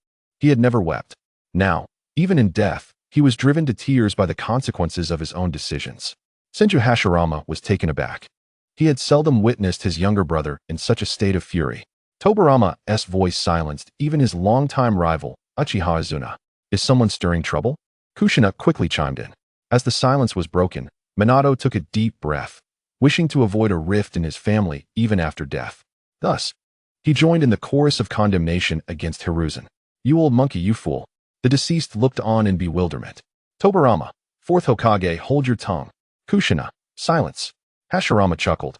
he had never wept. Now, even in death, he was driven to tears by the consequences of his own decisions. Senju Hashirama was taken aback. He had seldom witnessed his younger brother in such a state of fury. Tobirama's voice silenced even his longtime rival, Uchiha Izuna. Is someone stirring trouble? Kushina quickly chimed in. As the silence was broken, Minato took a deep breath, wishing to avoid a rift in his family even after death. Thus, he joined in the chorus of condemnation against Hiruzen. You old monkey, you fool. The deceased looked on in bewilderment. Tobirama, fourth Hokage, hold your tongue. Kushina, silence. Hashirama chuckled.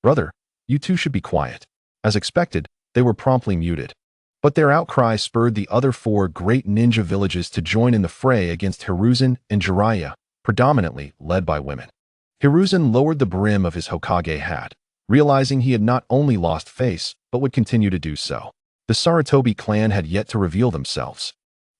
Brother, you two should be quiet. As expected, they were promptly muted. But their outcry spurred the other four great ninja villages to join in the fray against Hiruzen and Jiraiya, predominantly led by women. Hiruzen lowered the brim of his Hokage hat, realizing he had not only lost face, but would continue to do so. The Sarutobi clan had yet to reveal themselves.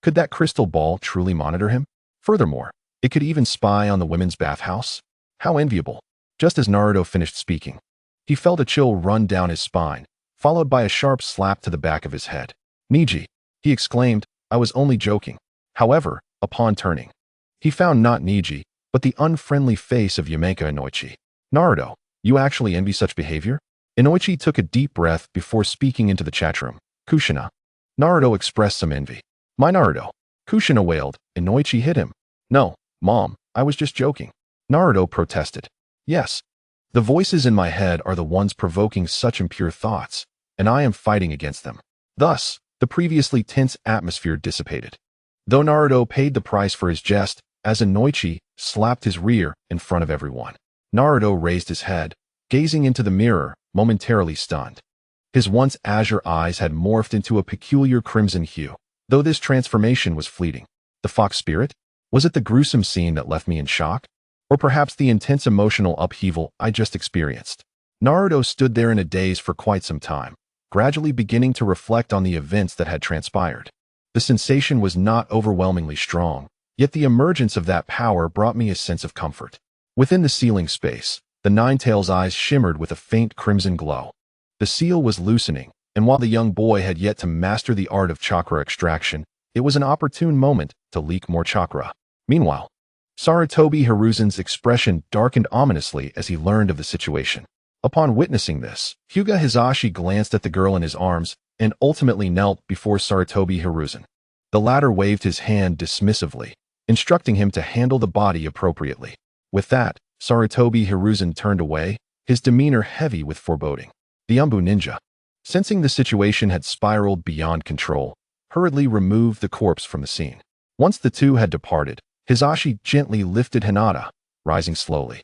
Could that crystal ball truly monitor him? Furthermore, it could even spy on the women's bathhouse? How enviable. Just as Naruto finished speaking, he felt a chill run down his spine, followed by a sharp slap to the back of his head. Niji, he exclaimed, I was only joking. However, upon turning, he found not Niji, but the unfriendly face of Yameka Inoichi. Naruto, you actually envy such behavior? Inoichi took a deep breath before speaking into the chat room. Kushina. Naruto expressed some envy. My Naruto. Kushina wailed. Inoichi hit him. No, Mom, I was just joking. Naruto protested. Yes. The voices in my head are the ones provoking such impure thoughts, and I am fighting against them. Thus, the previously tense atmosphere dissipated. Though Naruto paid the price for his jest, as kunoichi slapped his rear in front of everyone. Naruto raised his head, gazing into the mirror, momentarily stunned. His once azure eyes had morphed into a peculiar crimson hue, though this transformation was fleeting. The fox spirit? Was it the gruesome scene that left me in shock? Or perhaps the intense emotional upheaval I just experienced? Naruto stood there in a daze for quite some time, gradually beginning to reflect on the events that had transpired. The sensation was not overwhelmingly strong, yet the emergence of that power brought me a sense of comfort. Within the ceiling space, the Ninetales' eyes shimmered with a faint crimson glow. The seal was loosening, and while the young boy had yet to master the art of chakra extraction, it was an opportune moment to leak more chakra. Meanwhile, Sarutobi Hiruzen's expression darkened ominously as he learned of the situation. Upon witnessing this, Hyuga Hisashi glanced at the girl in his arms and ultimately knelt before Sarutobi Hiruzen. The latter waved his hand dismissively, instructing him to handle the body appropriately. With that, Sarutobi Hiruzen turned away, his demeanor heavy with foreboding. The Umbu ninja, sensing the situation had spiraled beyond control, hurriedly removed the corpse from the scene. Once the two had departed, Hisashi gently lifted Hinata, rising slowly.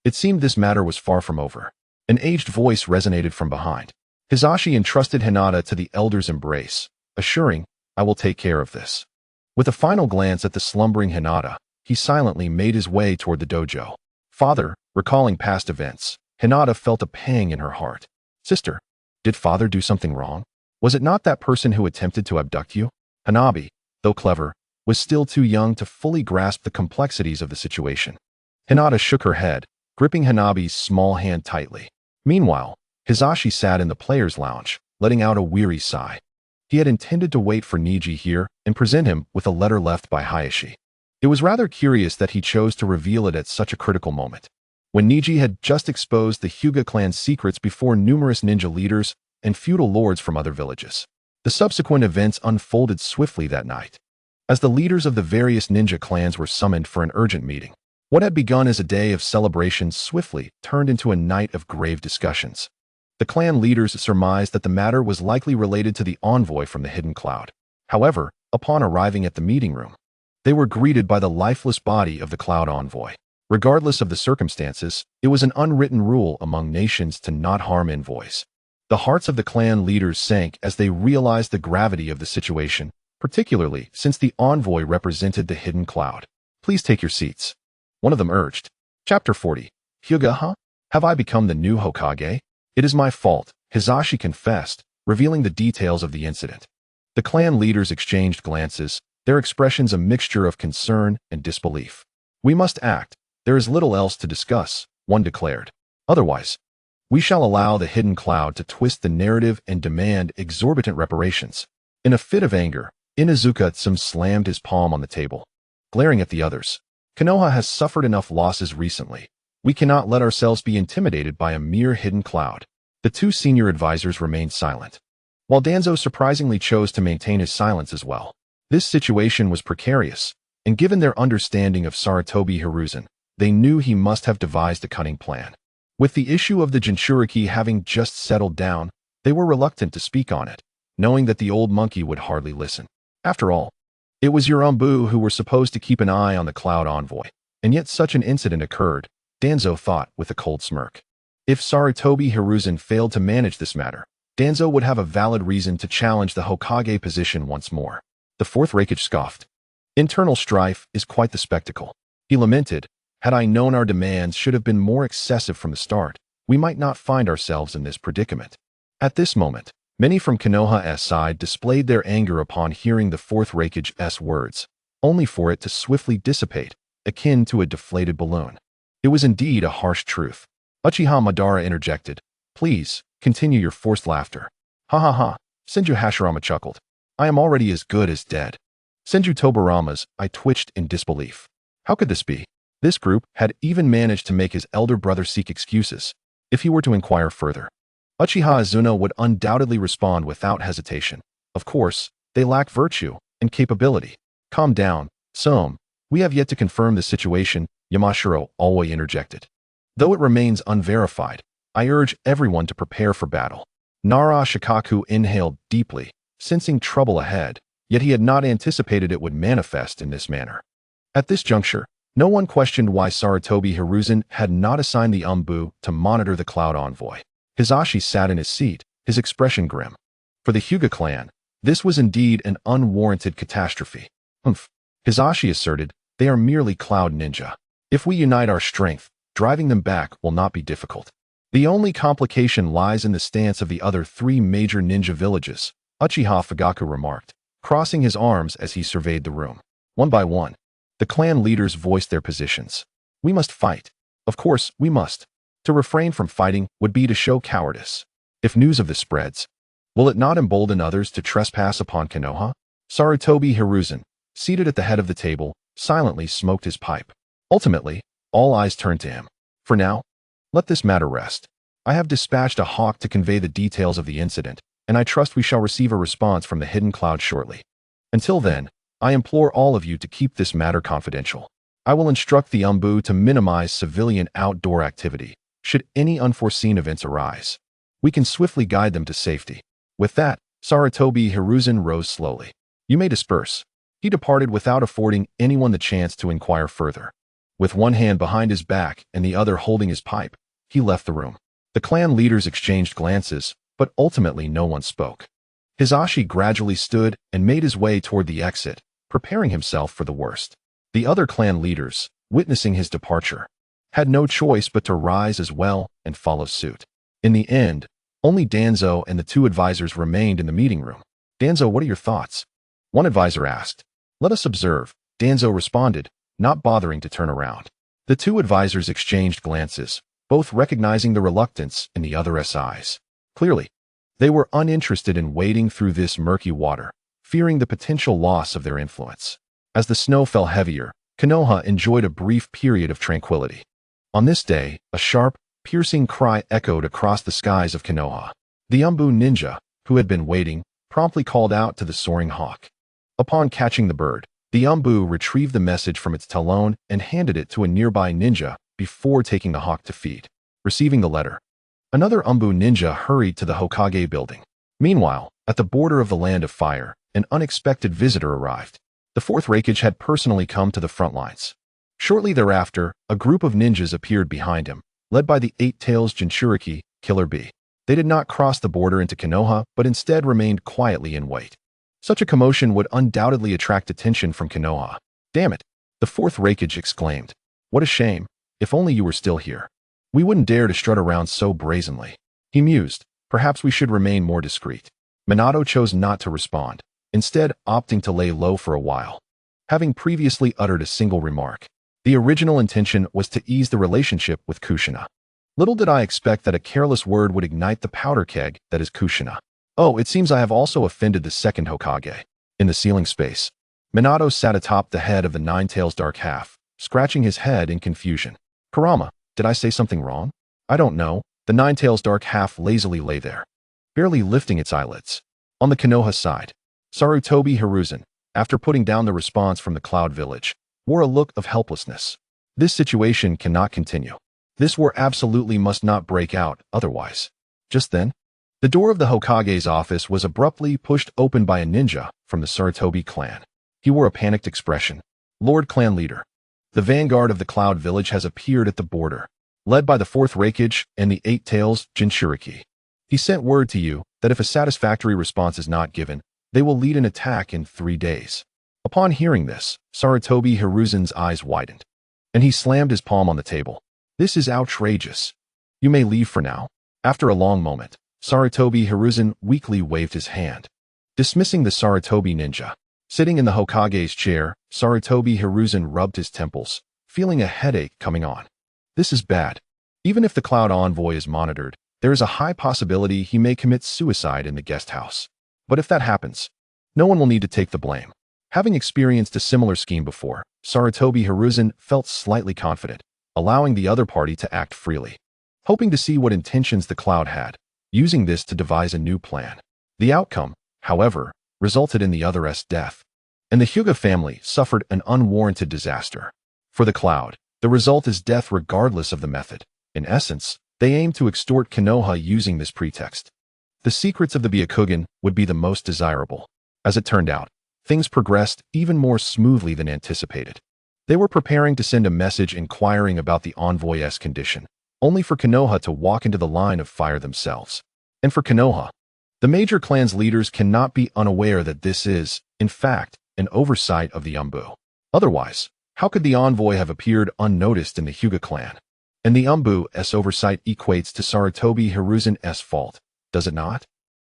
It seemed this matter was far from over. An aged voice resonated from behind. Hisashi entrusted Hinata to the elder's embrace, assuring, "I will take care of this." With a final glance at the slumbering Hinata, he silently made his way toward the dojo. Father, recalling past events, Hinata felt a pang in her heart. Sister, did father do something wrong? Was it not that person who attempted to abduct you? Hanabi, though clever, was still too young to fully grasp the complexities of the situation. Hinata shook her head, gripping Hanabi's small hand tightly. Meanwhile, Hisashi sat in the players' lounge, letting out a weary sigh. He had intended to wait for Niji here and present him with a letter left by Hayashi. It was rather curious that he chose to reveal it at such a critical moment, when Niji had just exposed the Hyuga clan's secrets before numerous ninja leaders and feudal lords from other villages. The subsequent events unfolded swiftly that night. As the leaders of the various ninja clans were summoned for an urgent meeting, what had begun as a day of celebration swiftly turned into a night of grave discussions. The clan leaders surmised that the matter was likely related to the envoy from the hidden cloud. However, upon arriving at the meeting room, they were greeted by the lifeless body of the cloud envoy. Regardless of the circumstances, it was an unwritten rule among nations to not harm envoys. The hearts of the clan leaders sank as they realized the gravity of the situation, particularly since the envoy represented the hidden cloud. "Please take your seats," one of them urged. Chapter 40. Hyuga, huh? Have I become the new Hokage? It is my fault, Hisashi confessed, revealing the details of the incident. The clan leaders exchanged glances, their expressions a mixture of concern and disbelief. "We must act. There is little else to discuss," one declared. "Otherwise, we shall allow the hidden cloud to twist the narrative and demand exorbitant reparations." In a fit of anger, Inuzuka slammed his palm on the table, glaring at the others. "Konoha has suffered enough losses recently. We cannot let ourselves be intimidated by a mere hidden cloud." The two senior advisors remained silent, while Danzo surprisingly chose to maintain his silence as well. This situation was precarious, and given their understanding of Sarutobi Hiruzen, they knew he must have devised a cunning plan. With the issue of the Jinchuriki having just settled down, they were reluctant to speak on it, knowing that the old monkey would hardly listen. After all, it was your Umbu who were supposed to keep an eye on the cloud envoy, and yet such an incident occurred, Danzo thought with a cold smirk. If Sarutobi Hiruzen failed to manage this matter, Danzo would have a valid reason to challenge the Hokage position once more. The fourth Raikage scoffed. "Internal strife is quite the spectacle," he lamented. "Had I known our demands should have been more excessive from the start, we might not find ourselves in this predicament." At this moment, many from Konoha's side displayed their anger upon hearing the fourth Raikage's words, only for it to swiftly dissipate, akin to a deflated balloon. It was indeed a harsh truth. Uchiha Madara interjected, "Please, continue your forced laughter." "Ha ha ha," Senju Hashirama chuckled. "I am already as good as dead." Senju Tobirama's I twitched in disbelief. How could this be? This group had even managed to make his elder brother seek excuses. If he were to inquire further, Uchiha Azuna would undoubtedly respond without hesitation. "Of course, they lack virtue and capability." "Calm down, Some. We have yet to confirm the situation," Yamashiro always interjected. Though it remains unverified, I urge everyone to prepare for battle. Nara Shikaku inhaled deeply, sensing trouble ahead, yet he had not anticipated it would manifest in this manner. At this juncture, no one questioned why Sarutobi Hiruzen had not assigned the Umbu to monitor the Cloud Envoy. Hisashi sat in his seat, his expression grim. For the Hyuga clan, this was indeed an unwarranted catastrophe. Hisashi asserted, they are merely Cloud Ninja. If we unite our strength, driving them back will not be difficult. The only complication lies in the stance of the other 3 major ninja villages, Uchiha Fugaku remarked, crossing his arms as he surveyed the room. One by one, the clan leaders voiced their positions. We must fight. Of course, we must. To refrain from fighting would be to show cowardice. If news of this spreads, will it not embolden others to trespass upon Konoha? Sarutobi Hiruzen, seated at the head of the table, silently smoked his pipe. Ultimately, all eyes turned to him. For now, let this matter rest. I have dispatched a hawk to convey the details of the incident, and I trust we shall receive a response from the hidden cloud shortly. Until then, I implore all of you to keep this matter confidential. I will instruct the Umbu to minimize civilian outdoor activity, should any unforeseen events arise. We can swiftly guide them to safety. With that, Sarutobi Hiruzen rose slowly. You may disperse. He departed without affording anyone the chance to inquire further. With one hand behind his back and the other holding his pipe, he left the room. The clan leaders exchanged glances, but ultimately no one spoke. Hisashi gradually stood and made his way toward the exit, preparing himself for the worst. The other clan leaders, witnessing his departure, had no choice but to rise as well and follow suit. In the end, only Danzo and the 2 advisors remained in the meeting room. Danzo, what are your thoughts? One advisor asked. Let us observe, Danzo responded, not bothering to turn around. The 2 advisors exchanged glances, both recognizing the reluctance in the other's eyes. Clearly, they were uninterested in wading through this murky water, fearing the potential loss of their influence. As the snow fell heavier, Konoha enjoyed a brief period of tranquility. On this day, a sharp, piercing cry echoed across the skies of Konoha. The Umbu ninja, who had been waiting, promptly called out to the soaring hawk. Upon catching the bird, the Umbu retrieved the message from its talon and handed it to a nearby ninja before taking the hawk to feed. Receiving the letter, another Umbu ninja hurried to the Hokage building. Meanwhile, at the border of the Land of Fire, an unexpected visitor arrived. The 4th Raikage had personally come to the front lines. Shortly thereafter, a group of ninjas appeared behind him, led by the 8-Tails Jinchuriki, Killer Bee. They did not cross the border into Konoha, but instead remained quietly in wait. Such a commotion would undoubtedly attract attention from Konoha. Damn it, the 4th Raikage exclaimed. What a shame, if only you were still here. We wouldn't dare to strut around so brazenly. He mused, perhaps we should remain more discreet. Minato chose not to respond, instead opting to lay low for a while. Having previously uttered a single remark, the original intention was to ease the relationship with Kushina. Little did I expect that a careless word would ignite the powder keg that is Kushina. Oh, it seems I have also offended the 2nd Hokage. In the ceiling space, Minato sat atop the head of the 9-Tails Dark Half, scratching his head in confusion. Kurama, did I say something wrong? I don't know. The 9-Tails Dark Half lazily lay there, barely lifting its eyelids. On the Konoha side, Sarutobi Hiruzen, after putting down the response from the Cloud Village, wore a look of helplessness. This situation cannot continue. This war absolutely must not break out otherwise. Just then, the door of the Hokage's office was abruptly pushed open by a ninja from the Sarutobi clan. He wore a panicked expression. Lord Clan Leader, the vanguard of the Cloud Village has appeared at the border, led by the 4th Raikage and the 8-Tails Jinchuriki. He sent word to you that if a satisfactory response is not given, they will lead an attack in 3 days. Upon hearing this, Sarutobi Hiruzen's eyes widened, and he slammed his palm on the table. This is outrageous. You may leave for now. After a long moment, Sarutobi Hiruzen weakly waved his hand, dismissing the Sarutobi ninja. Sitting in the Hokage's chair, Sarutobi Hiruzen rubbed his temples, feeling a headache coming on. This is bad. Even if the Cloud Envoy is monitored, there is a high possibility he may commit suicide in the guest house. But if that happens, no one will need to take the blame. Having experienced a similar scheme before, Sarutobi Hiruzen felt slightly confident, allowing the other party to act freely. Hoping to see what intentions the Cloud had, using this to devise a new plan. The outcome, however, resulted in the other's death, and the Hyuga family suffered an unwarranted disaster. For the Cloud, the result is death regardless of the method. In essence, they aimed to extort Konoha using this pretext. The secrets of the Byakugan would be the most desirable. As it turned out, things progressed even more smoothly than anticipated. They were preparing to send a message inquiring about the envoy's condition, only for Konoha to walk into the line of fire themselves. And for Konoha, the major clan's leaders cannot be unaware that this is, in fact, an oversight of the Umbu. Otherwise, how could the envoy have appeared unnoticed in the Hyuga clan? And the Umbu's oversight equates to Sarutobi Hiruzen's fault, does it not?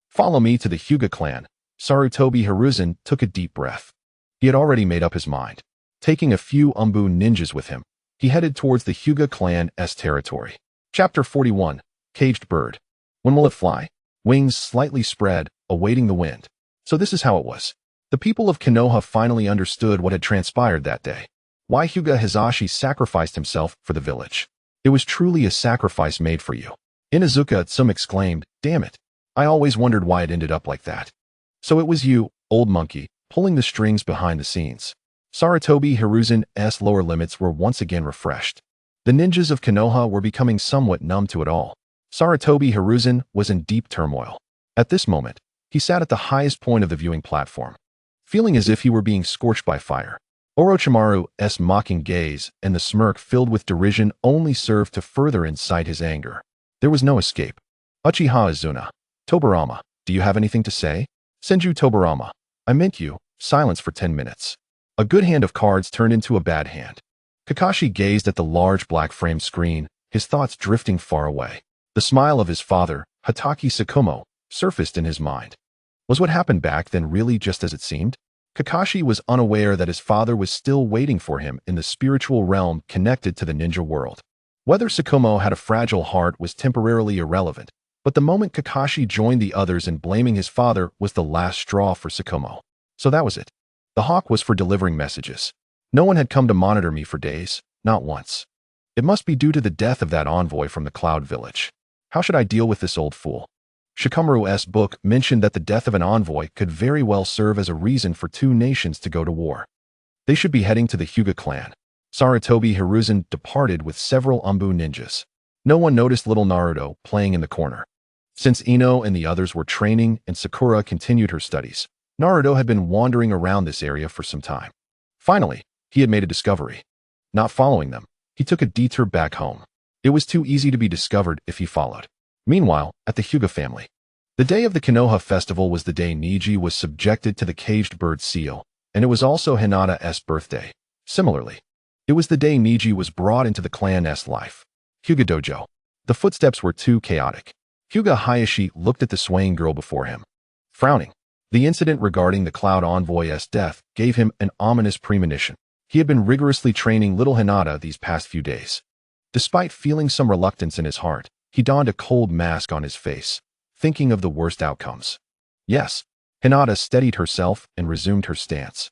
Follow me to the Hyuga clan. Sarutobi Hiruzen took a deep breath. He had already made up his mind. Taking a few Umbu ninjas with him, he headed towards the Hyuga clan's territory. Chapter 41. Caged Bird. When will it fly? Wings slightly spread, awaiting the wind. So this is how it was. The people of Konoha finally understood what had transpired that day. Why Hyuga Hizashi sacrificed himself for the village. It was truly a sacrifice made for you. Inuzuka some exclaimed, "Damn it. I always wondered why it ended up like that." So it was you, old monkey, pulling the strings behind the scenes. Sarutobi Hiruzen's lower limits were once again refreshed. The ninjas of Konoha were becoming somewhat numb to it all. Sarutobi Hiruzen was in deep turmoil. At this moment, he sat at the highest point of the viewing platform, feeling as if he were being scorched by fire. Orochimaru's mocking gaze and the smirk filled with derision only served to further incite his anger. There was no escape. Uchiha Izuna. Tobirama, do you have anything to say? Senju Tobirama. I meant you. Silence for 10 minutes. A good hand of cards turned into a bad hand. Kakashi gazed at the large black-framed screen, his thoughts drifting far away. The smile of his father, Hatake Tsukumo, surfaced in his mind. Was what happened back then really just as it seemed? Kakashi was unaware that his father was still waiting for him in the spiritual realm connected to the ninja world. Whether Tsukumo had a fragile heart was temporarily irrelevant, but the moment Kakashi joined the others in blaming his father was the last straw for Tsukumo. So that was it. The hawk was for delivering messages. No one had come to monitor me for days, not once. It must be due to the death of that envoy from the Cloud Village. How should I deal with this old fool? Shikamaru's book mentioned that the death of an envoy could very well serve as a reason for two nations to go to war. They should be heading to the Hyuga clan. Sarutobi Hiruzen departed with several Umbu ninjas. No one noticed little Naruto playing in the corner. Since Ino and the others were training and Sakura continued her studies, Naruto had been wandering around this area for some time. Finally, he had made a discovery. Not following them, he took a detour back home. It was too easy to be discovered if he followed. Meanwhile, at the Hyuga family, the day of the Konoha festival was the day Niji was subjected to the caged bird seal, and it was also Hinata's birthday. Similarly, it was the day Niji was brought into the clan's life. Hyuga dojo. The footsteps were too chaotic. Hyuga Hayashi looked at the swaying girl before him. Frowning. The incident regarding the Cloud Envoy's death gave him an ominous premonition. He had been rigorously training little Hinata these past few days. Despite feeling some reluctance in his heart, he donned a cold mask on his face, thinking of the worst outcomes. Yes, Hinata steadied herself and resumed her stance,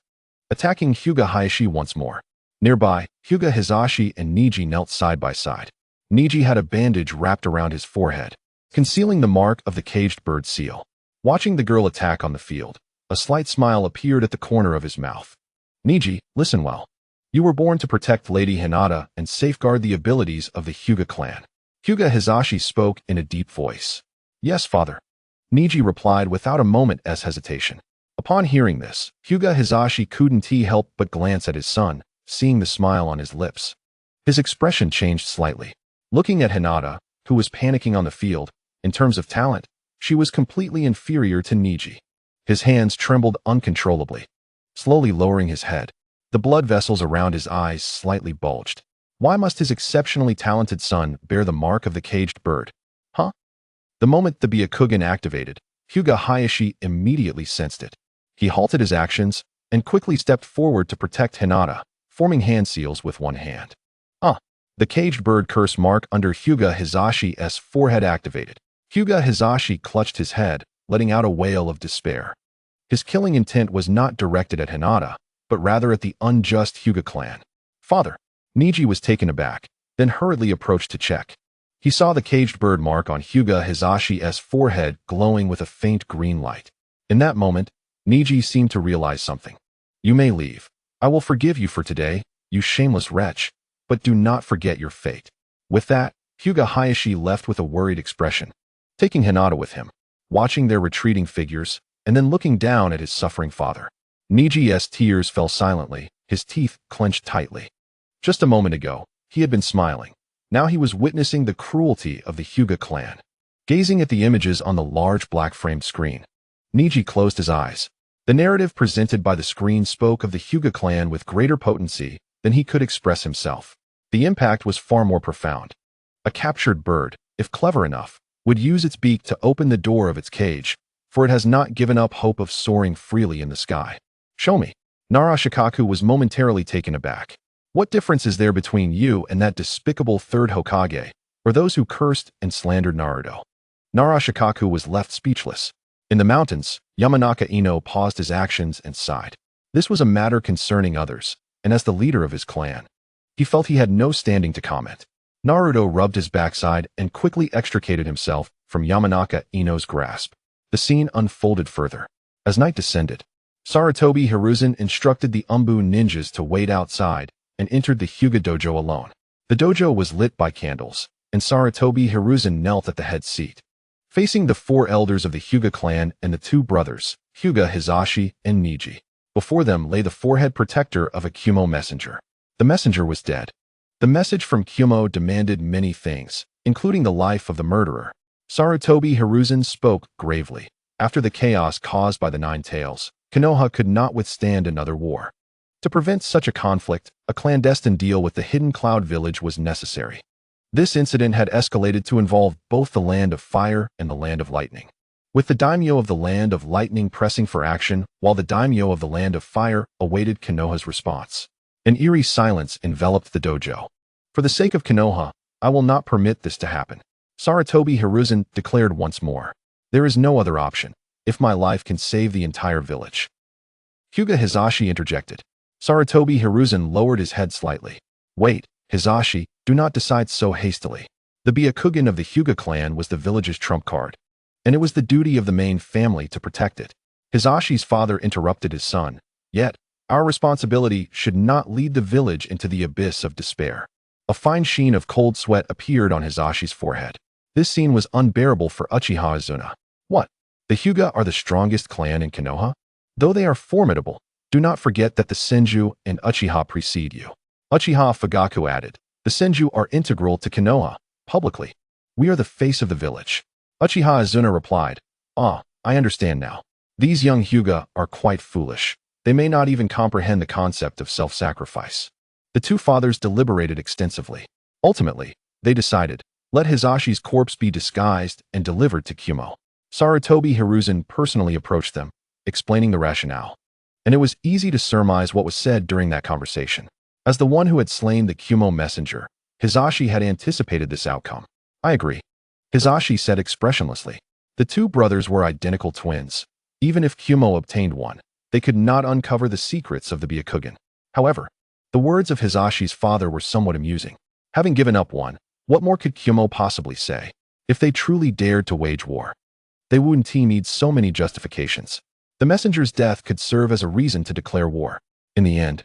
attacking Hyuga Hayashi once more. Nearby, Hyuga Hizashi and Niji knelt side by side. Niji had a bandage wrapped around his forehead, concealing the mark of the caged bird seal. Watching the girl attack on the field, a slight smile appeared at the corner of his mouth. Niji, listen well. You were born to protect Lady Hinata and safeguard the abilities of the Hyuga clan. Hyuga Hizashi spoke in a deep voice. Yes, father. Niji replied without a moment's hesitation. Upon hearing this, Hyuga Hizashi couldn't help but glance at his son, seeing the smile on his lips. His expression changed slightly. Looking at Hinata, who was panicking on the field, in terms of talent, she was completely inferior to Niji. His hands trembled uncontrollably. Slowly lowering his head, the blood vessels around his eyes slightly bulged. Why must his exceptionally talented son bear the mark of the caged bird? Huh? The moment the Byakugan activated, Hyuga Hayashi immediately sensed it. He halted his actions and quickly stepped forward to protect Hinata, forming hand seals with one hand. The caged bird curse mark under Hyuga Hizashi's forehead activated. Hyuga Hizashi clutched his head, letting out a wail of despair. His killing intent was not directed at Hinata, but rather at the unjust Hyuga clan. Father. Niji was taken aback, then hurriedly approached to check. He saw the caged bird mark on Hyuga Hizashi's forehead glowing with a faint green light. In that moment, Niji seemed to realize something. You may leave. I will forgive you for today, you shameless wretch, but do not forget your fate. With that, Hyuga Hayashi left with a worried expression, taking Hinata with him, watching their retreating figures, and then looking down at his suffering father. Niji's tears fell silently, his teeth clenched tightly. Just a moment ago, he had been smiling. Now he was witnessing the cruelty of the Hyuga clan. Gazing at the images on the large black-framed screen, Niji closed his eyes. The narrative presented by the screen spoke of the Hyuga clan with greater potency than he could express himself. The impact was far more profound. A captured bird, if clever enough, would use its beak to open the door of its cage, for it has not given up hope of soaring freely in the sky. Show me. Nara Shikaku was momentarily taken aback. What difference is there between you and that despicable third Hokage, or those who cursed and slandered Naruto? Nara Shikaku was left speechless. In the mountains, Yamanaka Ino paused his actions and sighed. This was a matter concerning others, and as the leader of his clan, he felt he had no standing to comment. Naruto rubbed his backside and quickly extricated himself from Yamanaka Ino's grasp. The scene unfolded further. As night descended, Sarutobi Hiruzen instructed the Umbu ninjas to wait outside and entered the Hyuga dojo alone. The dojo was lit by candles, and Sarutobi Hiruzen knelt at the head seat. Facing the four elders of the Hyuga clan and the two brothers, Hyuga Hizashi and Niji. Before them lay the forehead protector of a Kumo messenger. The messenger was dead. The message from Kumo demanded many things, including the life of the murderer. Sarutobi Hiruzen spoke gravely. After the chaos caused by the Nine Tails, Konoha could not withstand another war. To prevent such a conflict, a clandestine deal with the Hidden Cloud Village was necessary. This incident had escalated to involve both the Land of Fire and the Land of Lightning. With the daimyo of the Land of Lightning pressing for action, while the daimyo of the Land of Fire awaited Konoha's response. An eerie silence enveloped the dojo. For the sake of Konoha, I will not permit this to happen. Sarutobi Hiruzen declared once more. There is no other option, if my life can save the entire village. Hyuga Hizashi interjected. Sarutobi Hiruzen lowered his head slightly. Wait, Hizashi, do not decide so hastily. The Byakugan of the Hyuga clan was the village's trump card, and it was the duty of the main family to protect it. Hizashi's father interrupted his son. Yet, our responsibility should not lead the village into the abyss of despair. A fine sheen of cold sweat appeared on Hizashi's forehead. This scene was unbearable for Uchiha Azuna. What? The Hyuga are the strongest clan in Konoha? Though they are formidable, do not forget that the Senju and Uchiha precede you. Uchiha Fugaku added. The Senju are integral to Konoha, publicly. We are the face of the village. Uchiha Azuna replied. I understand now. These young Hyuga are quite foolish. They may not even comprehend the concept of self-sacrifice. The two fathers deliberated extensively. Ultimately, they decided, let Hizashi's corpse be disguised and delivered to Kumo. Sarutobi Hiruzen personally approached them, explaining the rationale. And it was easy to surmise what was said during that conversation. As the one who had slain the Kumo messenger, Hizashi had anticipated this outcome. I agree. Hizashi said expressionlessly. The two brothers were identical twins. Even if Kumo obtained one, they could not uncover the secrets of the Byakugan. However, the words of Hizashi's father were somewhat amusing. Having given up one, what more could Kumo possibly say? If they truly dared to wage war, they wouldn't need so many justifications. The messenger's death could serve as a reason to declare war. In the end,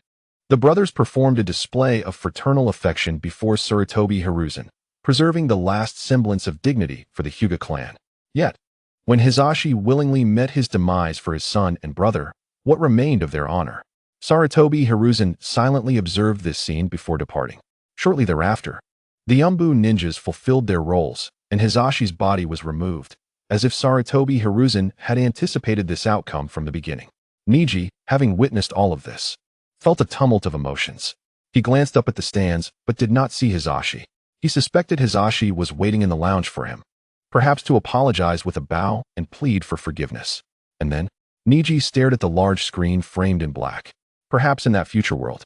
the brothers performed a display of fraternal affection before Sarutobi Hiruzen, preserving the last semblance of dignity for the Hyuga clan. Yet, when Hizashi willingly met his demise for his son and brother, what remained of their honor? Sarutobi Hiruzen silently observed this scene before departing. Shortly thereafter, the Umbu ninjas fulfilled their roles, and Hizashi's body was removed, as if Sarutobi Hiruzen had anticipated this outcome from the beginning. Niji, having witnessed all of this, felt a tumult of emotions. He glanced up at the stands, but did not see Hizashi. He suspected Hizashi was waiting in the lounge for him, perhaps to apologize with a bow and plead for forgiveness. And then, Niji stared at the large screen framed in black. Perhaps in that future world,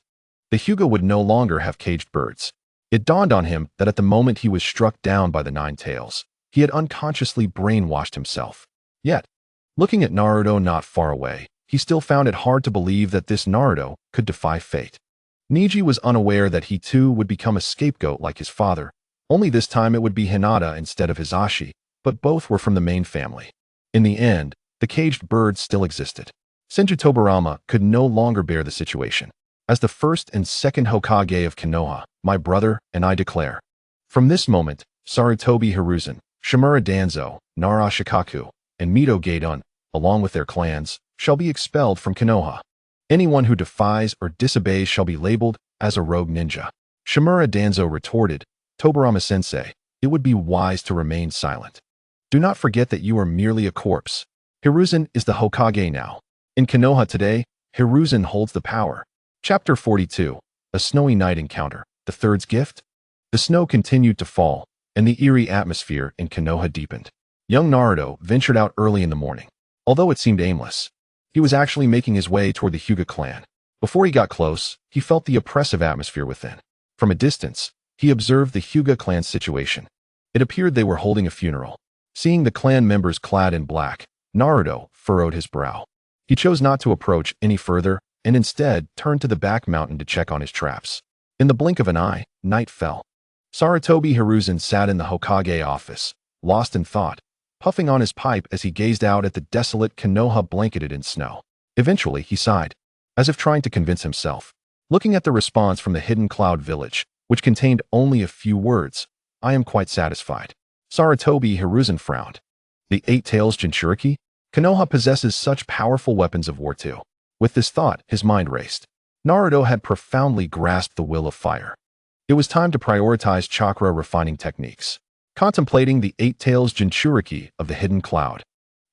the Hyuga would no longer have caged birds. It dawned on him that at the moment he was struck down by the Nine Tails, he had unconsciously brainwashed himself. Yet, looking at Naruto not far away, he still found it hard to believe that this Naruto could defy fate. Niji was unaware that he too would become a scapegoat like his father, only this time it would be Hinata instead of Hizashi, but both were from the main family. In the end, the caged birds still existed. Senju Tobirama could no longer bear the situation. As the first and second Hokage of Konoha, my brother and I declare. From this moment, Sarutobi Hiruzen, Shimura Danzo, Nara Shikaku, and Mito Gaidun, along with their clans, shall be expelled from Konoha. Anyone who defies or disobeys shall be labeled as a rogue ninja. Shimura Danzo retorted, Tobirama-sensei, it would be wise to remain silent. Do not forget that you are merely a corpse. Hiruzen is the Hokage now. In Konoha today, Hiruzen holds the power. Chapter 42, A Snowy Night Encounter, the Third's Gift? The snow continued to fall, and the eerie atmosphere in Konoha deepened. Young Naruto ventured out early in the morning. Although it seemed aimless, he was actually making his way toward the Hyuga clan. Before he got close, he felt the oppressive atmosphere within. From a distance, he observed the Hyuga clan's situation. It appeared they were holding a funeral. Seeing the clan members clad in black, Naruto furrowed his brow. He chose not to approach any further and instead turned to the back mountain to check on his traps. In the blink of an eye, night fell. Sarutobi Hiruzen sat in the Hokage office, lost in thought, puffing on his pipe as he gazed out at the desolate Konoha blanketed in snow. Eventually, he sighed, as if trying to convince himself. Looking at the response from the hidden cloud village, which contained only a few words, I am quite satisfied. Sarutobi Hiruzen frowned. The Eight Tails Jinchuriki? Konoha possesses such powerful weapons of war too. With this thought, his mind raced. Naruto had profoundly grasped the will of fire. It was time to prioritize chakra refining techniques. Contemplating the Eight Tails Jinchuriki of the hidden cloud,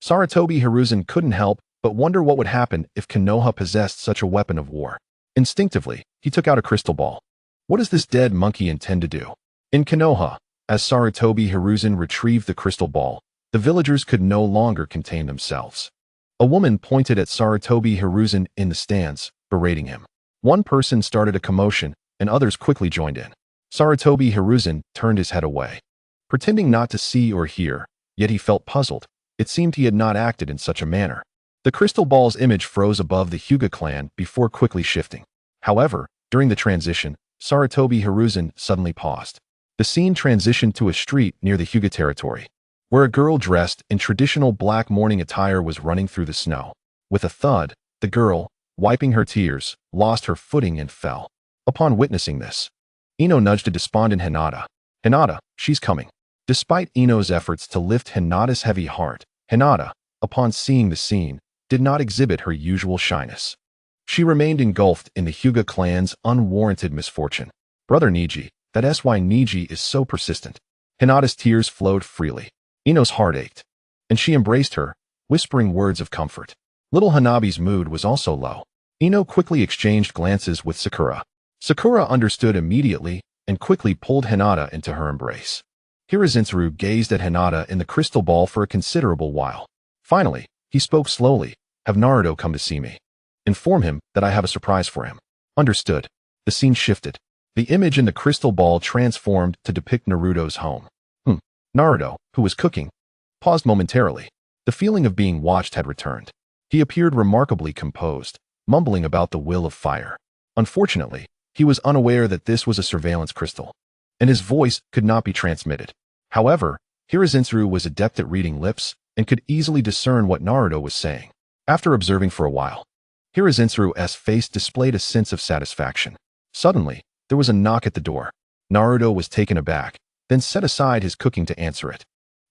Sarutobi Hiruzen couldn't help but wonder what would happen if Konoha possessed such a weapon of war. Instinctively, he took out a crystal ball. What does this dead monkey intend to do? In Konoha, as Sarutobi Hiruzen retrieved the crystal ball, the villagers could no longer contain themselves. A woman pointed at Sarutobi Hiruzen in the stands, berating him. One person started a commotion, and others quickly joined in. Sarutobi Hiruzen turned his head away, pretending not to see or hear, yet he felt puzzled. It seemed he had not acted in such a manner. The crystal ball's image froze above the Hyuga clan before quickly shifting. However, during the transition, Sarutobi Hiruzen suddenly paused. The scene transitioned to a street near the Hyuga territory, where a girl dressed in traditional black mourning attire was running through the snow. With a thud, the girl, wiping her tears, lost her footing and fell. Upon witnessing this, Ino nudged a despondent Hinata. Hinata, she's coming. Despite Ino's efforts to lift Hinata's heavy heart, Hinata, upon seeing the scene, did not exhibit her usual shyness. She remained engulfed in the Hyuga clan's unwarranted misfortune. Brother Niji, that's why Niji is so persistent. Hinata's tears flowed freely. Ino's heart ached, and she embraced her, whispering words of comfort. Little Hanabi's mood was also low. Ino quickly exchanged glances with Sakura. Sakura understood immediately and quickly pulled Hinata into her embrace. Hiruzen gazed at Hinata in the crystal ball for a considerable while. Finally, he spoke slowly. Have Naruto come to see me. Inform him that I have a surprise for him. Understood. The scene shifted. The image in the crystal ball transformed to depict Naruto's home. Naruto, who was cooking, paused momentarily. The feeling of being watched had returned. He appeared remarkably composed, mumbling about the will of fire. Unfortunately, he was unaware that this was a surveillance crystal, and his voice could not be transmitted. However, Hiruzen was adept at reading lips and could easily discern what Naruto was saying. After observing for a while, Hiruzen's face displayed a sense of satisfaction. Suddenly, there was a knock at the door. Naruto was taken aback, then set aside his cooking to answer it.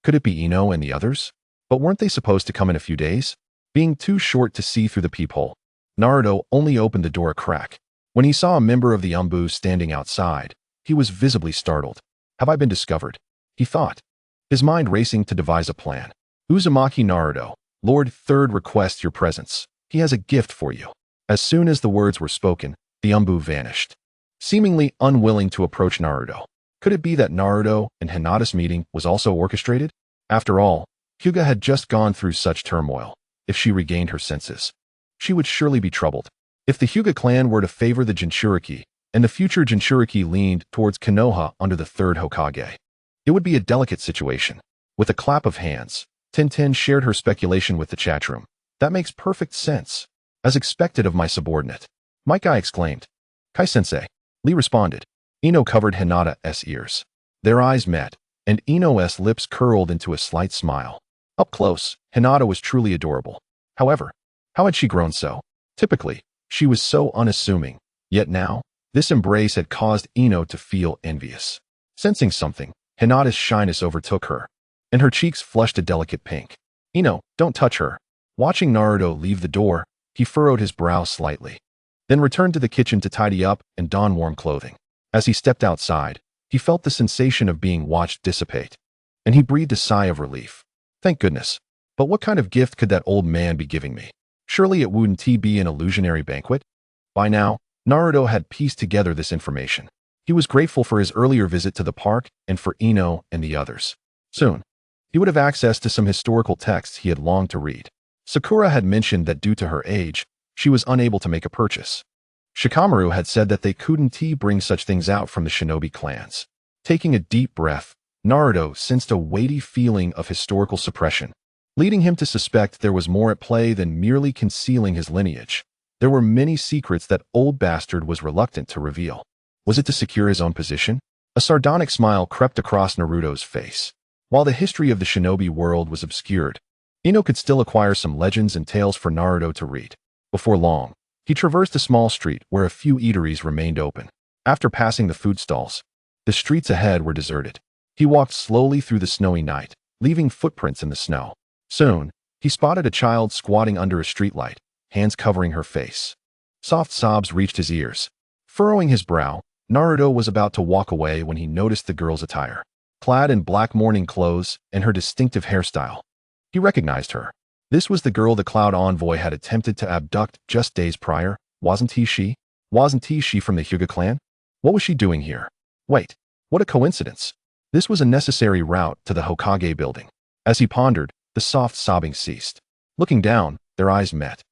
Could it be Ino and the others? But weren't they supposed to come in a few days? Being too short to see through the peephole, Naruto only opened the door a crack. When he saw a member of the Umbu standing outside, he was visibly startled. Have I been discovered? He thought, his mind racing to devise a plan. Uzumaki Naruto, Lord Third requests your presence. He has a gift for you. As soon as the words were spoken, the Umbu vanished, seemingly unwilling to approach Naruto. Could it be that Naruto and Hinata's meeting was also orchestrated? After all, Hyuga had just gone through such turmoil. If she regained her senses, she would surely be troubled. If the Hyuga clan were to favor the Jinchuriki, and the future Jinchuriki leaned towards Konoha under the third Hokage, it would be a delicate situation. With a clap of hands, Tintin shared her speculation with the chat room. That makes perfect sense. As expected of my subordinate. Maikai exclaimed. Kai-sensei. Lee responded. Ino covered Hinata's ears. Their eyes met, and Ino's lips curled into a slight smile. Up close, Hinata was truly adorable. However, how had she grown so? Typically, she was so unassuming, yet now, this embrace had caused Ino to feel envious. Sensing something, Hinata's shyness overtook her, and her cheeks flushed a delicate pink. Ino, don't touch her. Watching Naruto leave the door, he furrowed his brow slightly, then returned to the kitchen to tidy up and don warm clothing. As he stepped outside, he felt the sensation of being watched dissipate, and he breathed a sigh of relief. Thank goodness. But what kind of gift could that old man be giving me? Surely it wouldn't be an illusionary banquet? By now, Naruto had pieced together this information. He was grateful for his earlier visit to the park and for Ino and the others. Soon, he would have access to some historical texts he had longed to read. Sakura had mentioned that due to her age, she was unable to make a purchase. Shikamaru had said that they couldn't bring such things out from the shinobi clans. Taking a deep breath, Naruto sensed a weighty feeling of historical suppression, leading him to suspect there was more at play than merely concealing his lineage. There were many secrets that old bastard was reluctant to reveal. Was it to secure his own position? A sardonic smile crept across Naruto's face. While the history of the shinobi world was obscured, Ino could still acquire some legends and tales for Naruto to read. Before long, he traversed a small street where a few eateries remained open. After passing the food stalls, the streets ahead were deserted. He walked slowly through the snowy night, leaving footprints in the snow. Soon, he spotted a child squatting under a streetlight, hands covering her face. Soft sobs reached his ears. Furrowing his brow, Naruto was about to walk away when he noticed the girl's attire. Clad in black mourning clothes and her distinctive hairstyle, he recognized her. This was the girl the Cloud Envoy had attempted to abduct just days prior. Wasn't she? Wasn't she from the Hyuga clan? What was she doing here? Wait, what a coincidence. This was a necessary route to the Hokage building. As he pondered, the soft sobbing ceased. Looking down, their eyes met.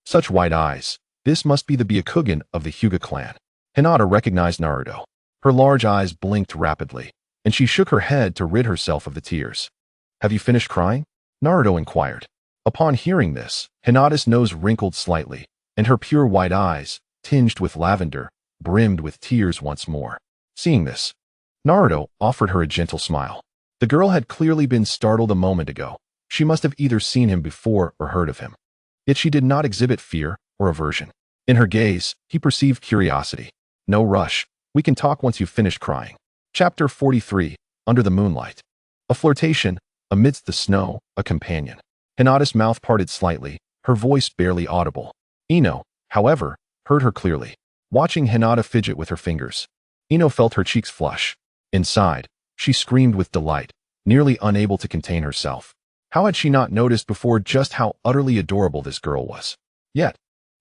Such white eyes. This must be the Byakugan of the Hyuga clan. Hinata recognized Naruto. Her large eyes blinked rapidly, and she shook her head to rid herself of the tears. Have you finished crying? Naruto inquired. Upon hearing this, Hinata's nose wrinkled slightly, and her pure white eyes, tinged with lavender, brimmed with tears once more. Seeing this, Naruto offered her a gentle smile. The girl had clearly been startled a moment ago. She must have either seen him before or heard of him. Yet she did not exhibit fear or aversion. In her gaze, he perceived curiosity. No rush. We can talk once you've finished crying. Chapter 43, Under the Moonlight. A flirtation. Amidst the snow, a companion. Hinata's mouth parted slightly, her voice barely audible. Ino, however, heard her clearly. Watching Hinata fidget with her fingers, Ino felt her cheeks flush. Inside, she screamed with delight, nearly unable to contain herself. How had she not noticed before just how utterly adorable this girl was? Yet,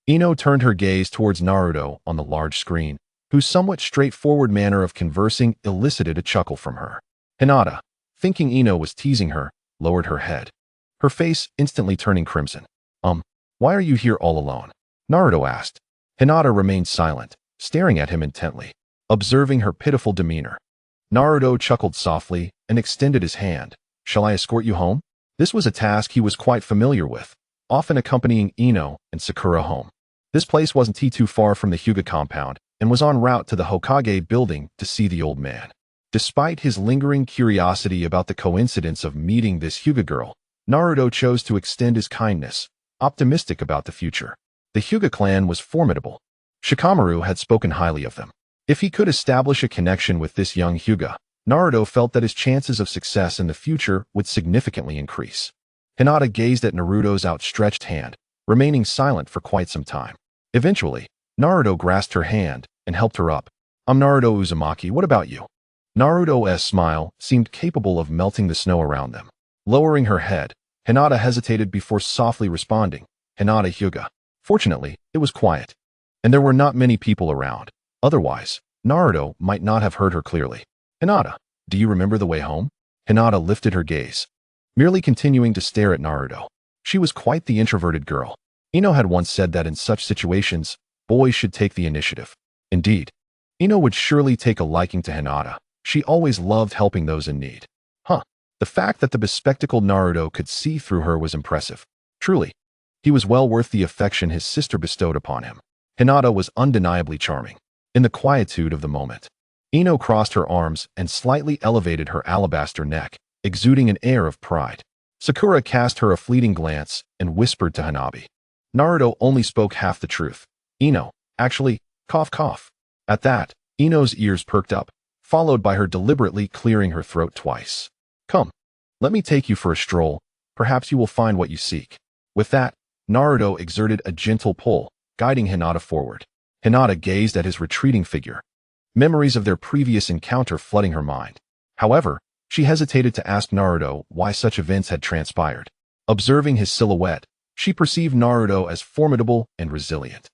Ino turned her gaze towards Naruto on the large screen, whose somewhat straightforward manner of conversing elicited a chuckle from her. Hinata, thinking Ino was teasing her, lowered her head, her face instantly turning crimson. Why are you here all alone? Naruto asked. Hinata remained silent, staring at him intently, observing her pitiful demeanor. Naruto chuckled softly and extended his hand. Shall I escort you home? This was a task he was quite familiar with, often accompanying Ino and Sakura home. This place wasn't too far from the Hyuga compound and was en route to the Hokage building to see the old man. Despite his lingering curiosity about the coincidence of meeting this Hyuga girl, Naruto chose to extend his kindness, optimistic about the future. The Hyuga clan was formidable. Shikamaru had spoken highly of them. If he could establish a connection with this young Hyuga, Naruto felt that his chances of success in the future would significantly increase. Hinata gazed at Naruto's outstretched hand, remaining silent for quite some time. Eventually, Naruto grasped her hand and helped her up. I'm Naruto Uzumaki, what about you? Naruto's smile seemed capable of melting the snow around them. Lowering her head, Hinata hesitated before softly responding, Hinata Hyuga. Fortunately, it was quiet, and there were not many people around. Otherwise, Naruto might not have heard her clearly. Hinata, do you remember the way home? Hinata lifted her gaze, merely continuing to stare at Naruto. She was quite the introverted girl. Ino had once said that in such situations, boys should take the initiative. Indeed, Ino would surely take a liking to Hinata. She always loved helping those in need. The fact that the bespectacled Naruto could see through her was impressive. Truly, he was well worth the affection his sister bestowed upon him. Hinata was undeniably charming. In the quietude of the moment, Ino crossed her arms and slightly elevated her alabaster neck, exuding an air of pride. Sakura cast her a fleeting glance and whispered to Hanabi. Naruto only spoke half the truth. Ino, actually, cough cough. At that, Ino's ears perked up, followed by her deliberately clearing her throat twice. Come, let me take you for a stroll. Perhaps you will find what you seek. With that, Naruto exerted a gentle pull, guiding Hinata forward. Hinata gazed at his retreating figure, memories of their previous encounter flooding her mind. However, she hesitated to ask Naruto why such events had transpired. Observing his silhouette, she perceived Naruto as formidable and resilient.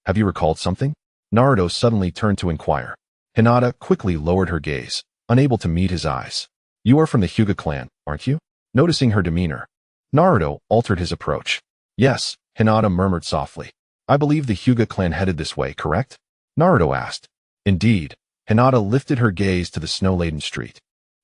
Have you recalled something? Naruto suddenly turned to inquire. Hinata quickly lowered her gaze, unable to meet his eyes. You are from the Hyuga clan, aren't you? Noticing her demeanor, Naruto altered his approach. Yes, Hinata murmured softly. I believe the Hyuga clan headed this way, correct? Naruto asked. Indeed. Hinata lifted her gaze to the snow-laden street,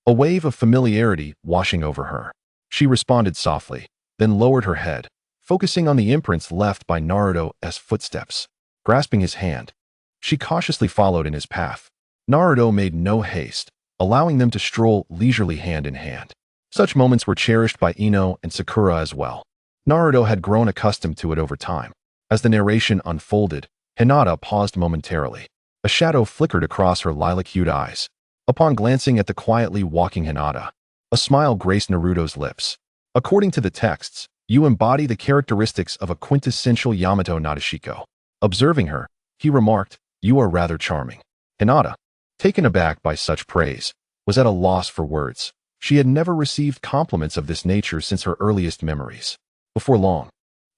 a wave of familiarity washing over her. She responded softly, then lowered her head, focusing on the imprints left by Naruto's footsteps. Grasping his hand, she cautiously followed in his path. Naruto made no haste, allowing them to stroll leisurely hand in hand. Such moments were cherished by Ino and Sakura as well. Naruto had grown accustomed to it over time. As the narration unfolded, Hinata paused momentarily. A shadow flickered across her lilac-hued eyes. Upon glancing at the quietly walking Hinata, a smile graced Naruto's lips. According to the texts, you embody the characteristics of a quintessential Yamato Nadeshiko. Observing her, he remarked, you are rather charming. Hinata, taken aback by such praise, was at a loss for words. She had never received compliments of this nature since her earliest memories. Before long,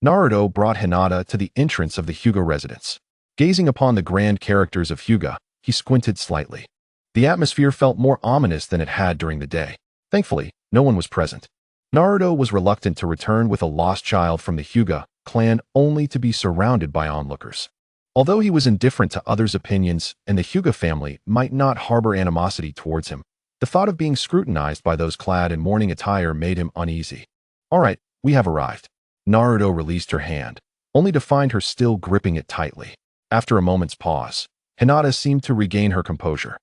Naruto brought Hinata to the entrance of the Hyuga residence. Gazing upon the grand characters of Hyuga, he squinted slightly. The atmosphere felt more ominous than it had during the day. Thankfully, no one was present. Naruto was reluctant to return with a lost child from the Hyuga clan only to be surrounded by onlookers. Although he was indifferent to others' opinions and the Hyuga family might not harbor animosity towards him, the thought of being scrutinized by those clad in mourning attire made him uneasy. All right, we have arrived. Naruto released her hand, only to find her still gripping it tightly. After a moment's pause, Hinata seemed to regain her composure,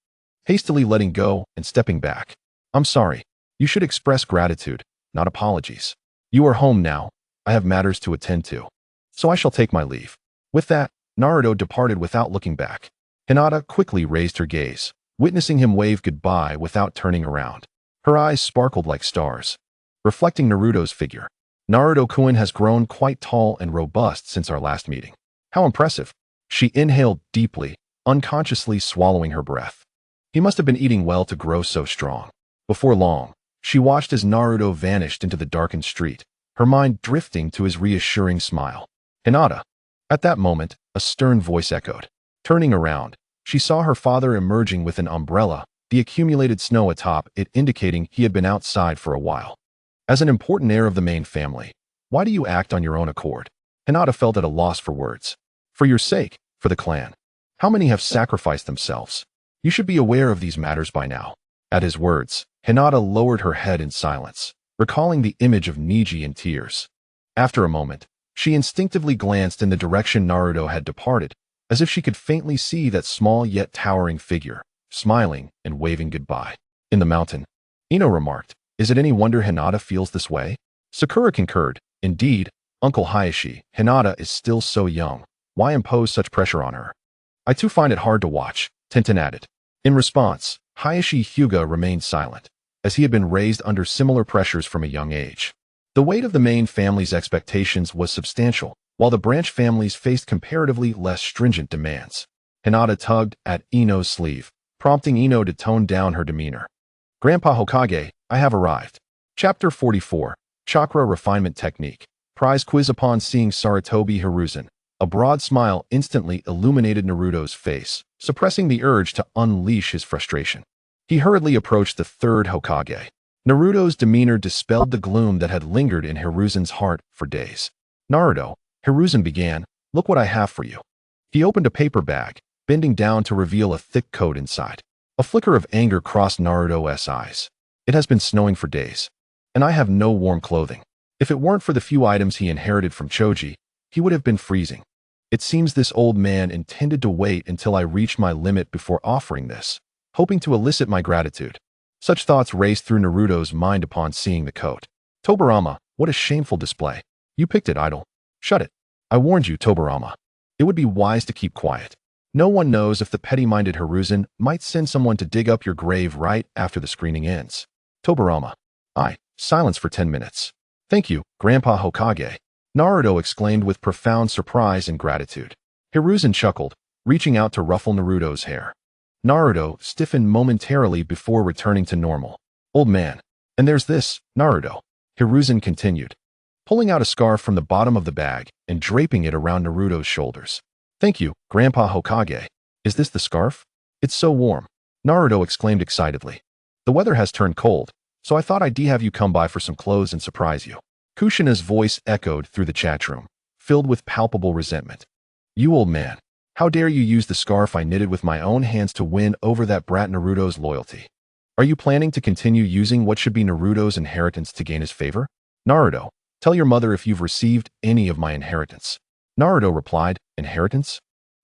hastily letting go and stepping back. I'm sorry. You should express gratitude, not apologies. You are home now. I have matters to attend to. So I shall take my leave. With that, Naruto departed without looking back. Hinata quickly raised her gaze, witnessing him wave goodbye without turning around. Her eyes sparkled like stars, reflecting Naruto's figure. Naruto-kun has grown quite tall and robust since our last meeting. How impressive. She inhaled deeply, unconsciously swallowing her breath. He must have been eating well to grow so strong. Before long, she watched as Naruto vanished into the darkened street, her mind drifting to his reassuring smile. Hinata. At that moment, a stern voice echoed. Turning around, she saw her father emerging with an umbrella, the accumulated snow atop it indicating he had been outside for a while. As an important heir of the main family, why do you act on your own accord? Hinata felt at a loss for words. For your sake, for the clan. How many have sacrificed themselves? You should be aware of these matters by now. At his words, Hinata lowered her head in silence, recalling the image of Niji in tears. After a moment, she instinctively glanced in the direction Naruto had departed, as if she could faintly see that small yet towering figure, smiling and waving goodbye. In the mountain, Ino remarked, is it any wonder Hinata feels this way? Sakura concurred, indeed, Uncle Hayashi, Hinata is still so young. Why impose such pressure on her? I too find it hard to watch, Tenten added. In response, Hayashi Hyuga remained silent, as he had been raised under similar pressures from a young age. The weight of the main family's expectations was substantial, while the branch families faced comparatively less stringent demands. Hinata tugged at Ino's sleeve, prompting Ino to tone down her demeanor. Grandpa Hokage, I have arrived. Chapter 44, Chakra Refinement Technique. Prize quiz. Upon seeing Sarutobi Hiruzen, a broad smile instantly illuminated Naruto's face, suppressing the urge to unleash his frustration. He hurriedly approached the third Hokage. Naruto's demeanor dispelled the gloom that had lingered in Hiruzen's heart for days. Naruto, Hiruzen began, look what I have for you. He opened a paper bag, bending down to reveal a thick coat inside. A flicker of anger crossed Naruto's eyes. It has been snowing for days, and I have no warm clothing. If it weren't for the few items he inherited from Choji, he would have been freezing. It seems this old man intended to wait until I reached my limit before offering this, hoping to elicit my gratitude. Such thoughts raced through Naruto's mind upon seeing the coat. Tobirama, what a shameful display. You picked it, idol. Shut it. I warned you, Tobirama. It would be wise to keep quiet. No one knows if the petty-minded Hiruzen might send someone to dig up your grave right after the screening ends. Tobirama. Silence for 10 minutes. Thank you, Grandpa Hokage. Naruto exclaimed with profound surprise and gratitude. Hiruzen chuckled, reaching out to ruffle Naruto's hair. Naruto stiffened momentarily before returning to normal. Old man. And there's this, Naruto. Hiruzen continued, pulling out a scarf from the bottom of the bag and draping it around Naruto's shoulders. Thank you, Grandpa Hokage. Is this the scarf? It's so warm. Naruto exclaimed excitedly. The weather has turned cold, so I thought I'd have you come by for some clothes and surprise you. Kushina's voice echoed through the chat room, filled with palpable resentment. You old man. How dare you use the scarf I knitted with my own hands to win over that brat Naruto's loyalty? Are you planning to continue using what should be Naruto's inheritance to gain his favor? Naruto, tell your mother if you've received any of my inheritance. Naruto replied, Inheritance?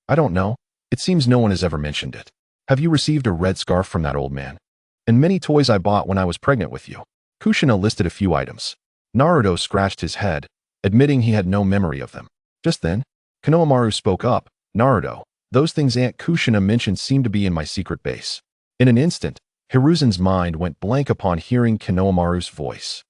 I don't know. It seems no one has ever mentioned it. Have you received a red scarf from that old man? And many toys I bought when I was pregnant with you. Kushina listed a few items. Naruto scratched his head, admitting he had no memory of them. Just then, Konohamaru spoke up. Naruto, those things Aunt Kushina mentioned seem to be in my secret base. In an instant, Hiruzen's mind went blank upon hearing Konohamaru's voice.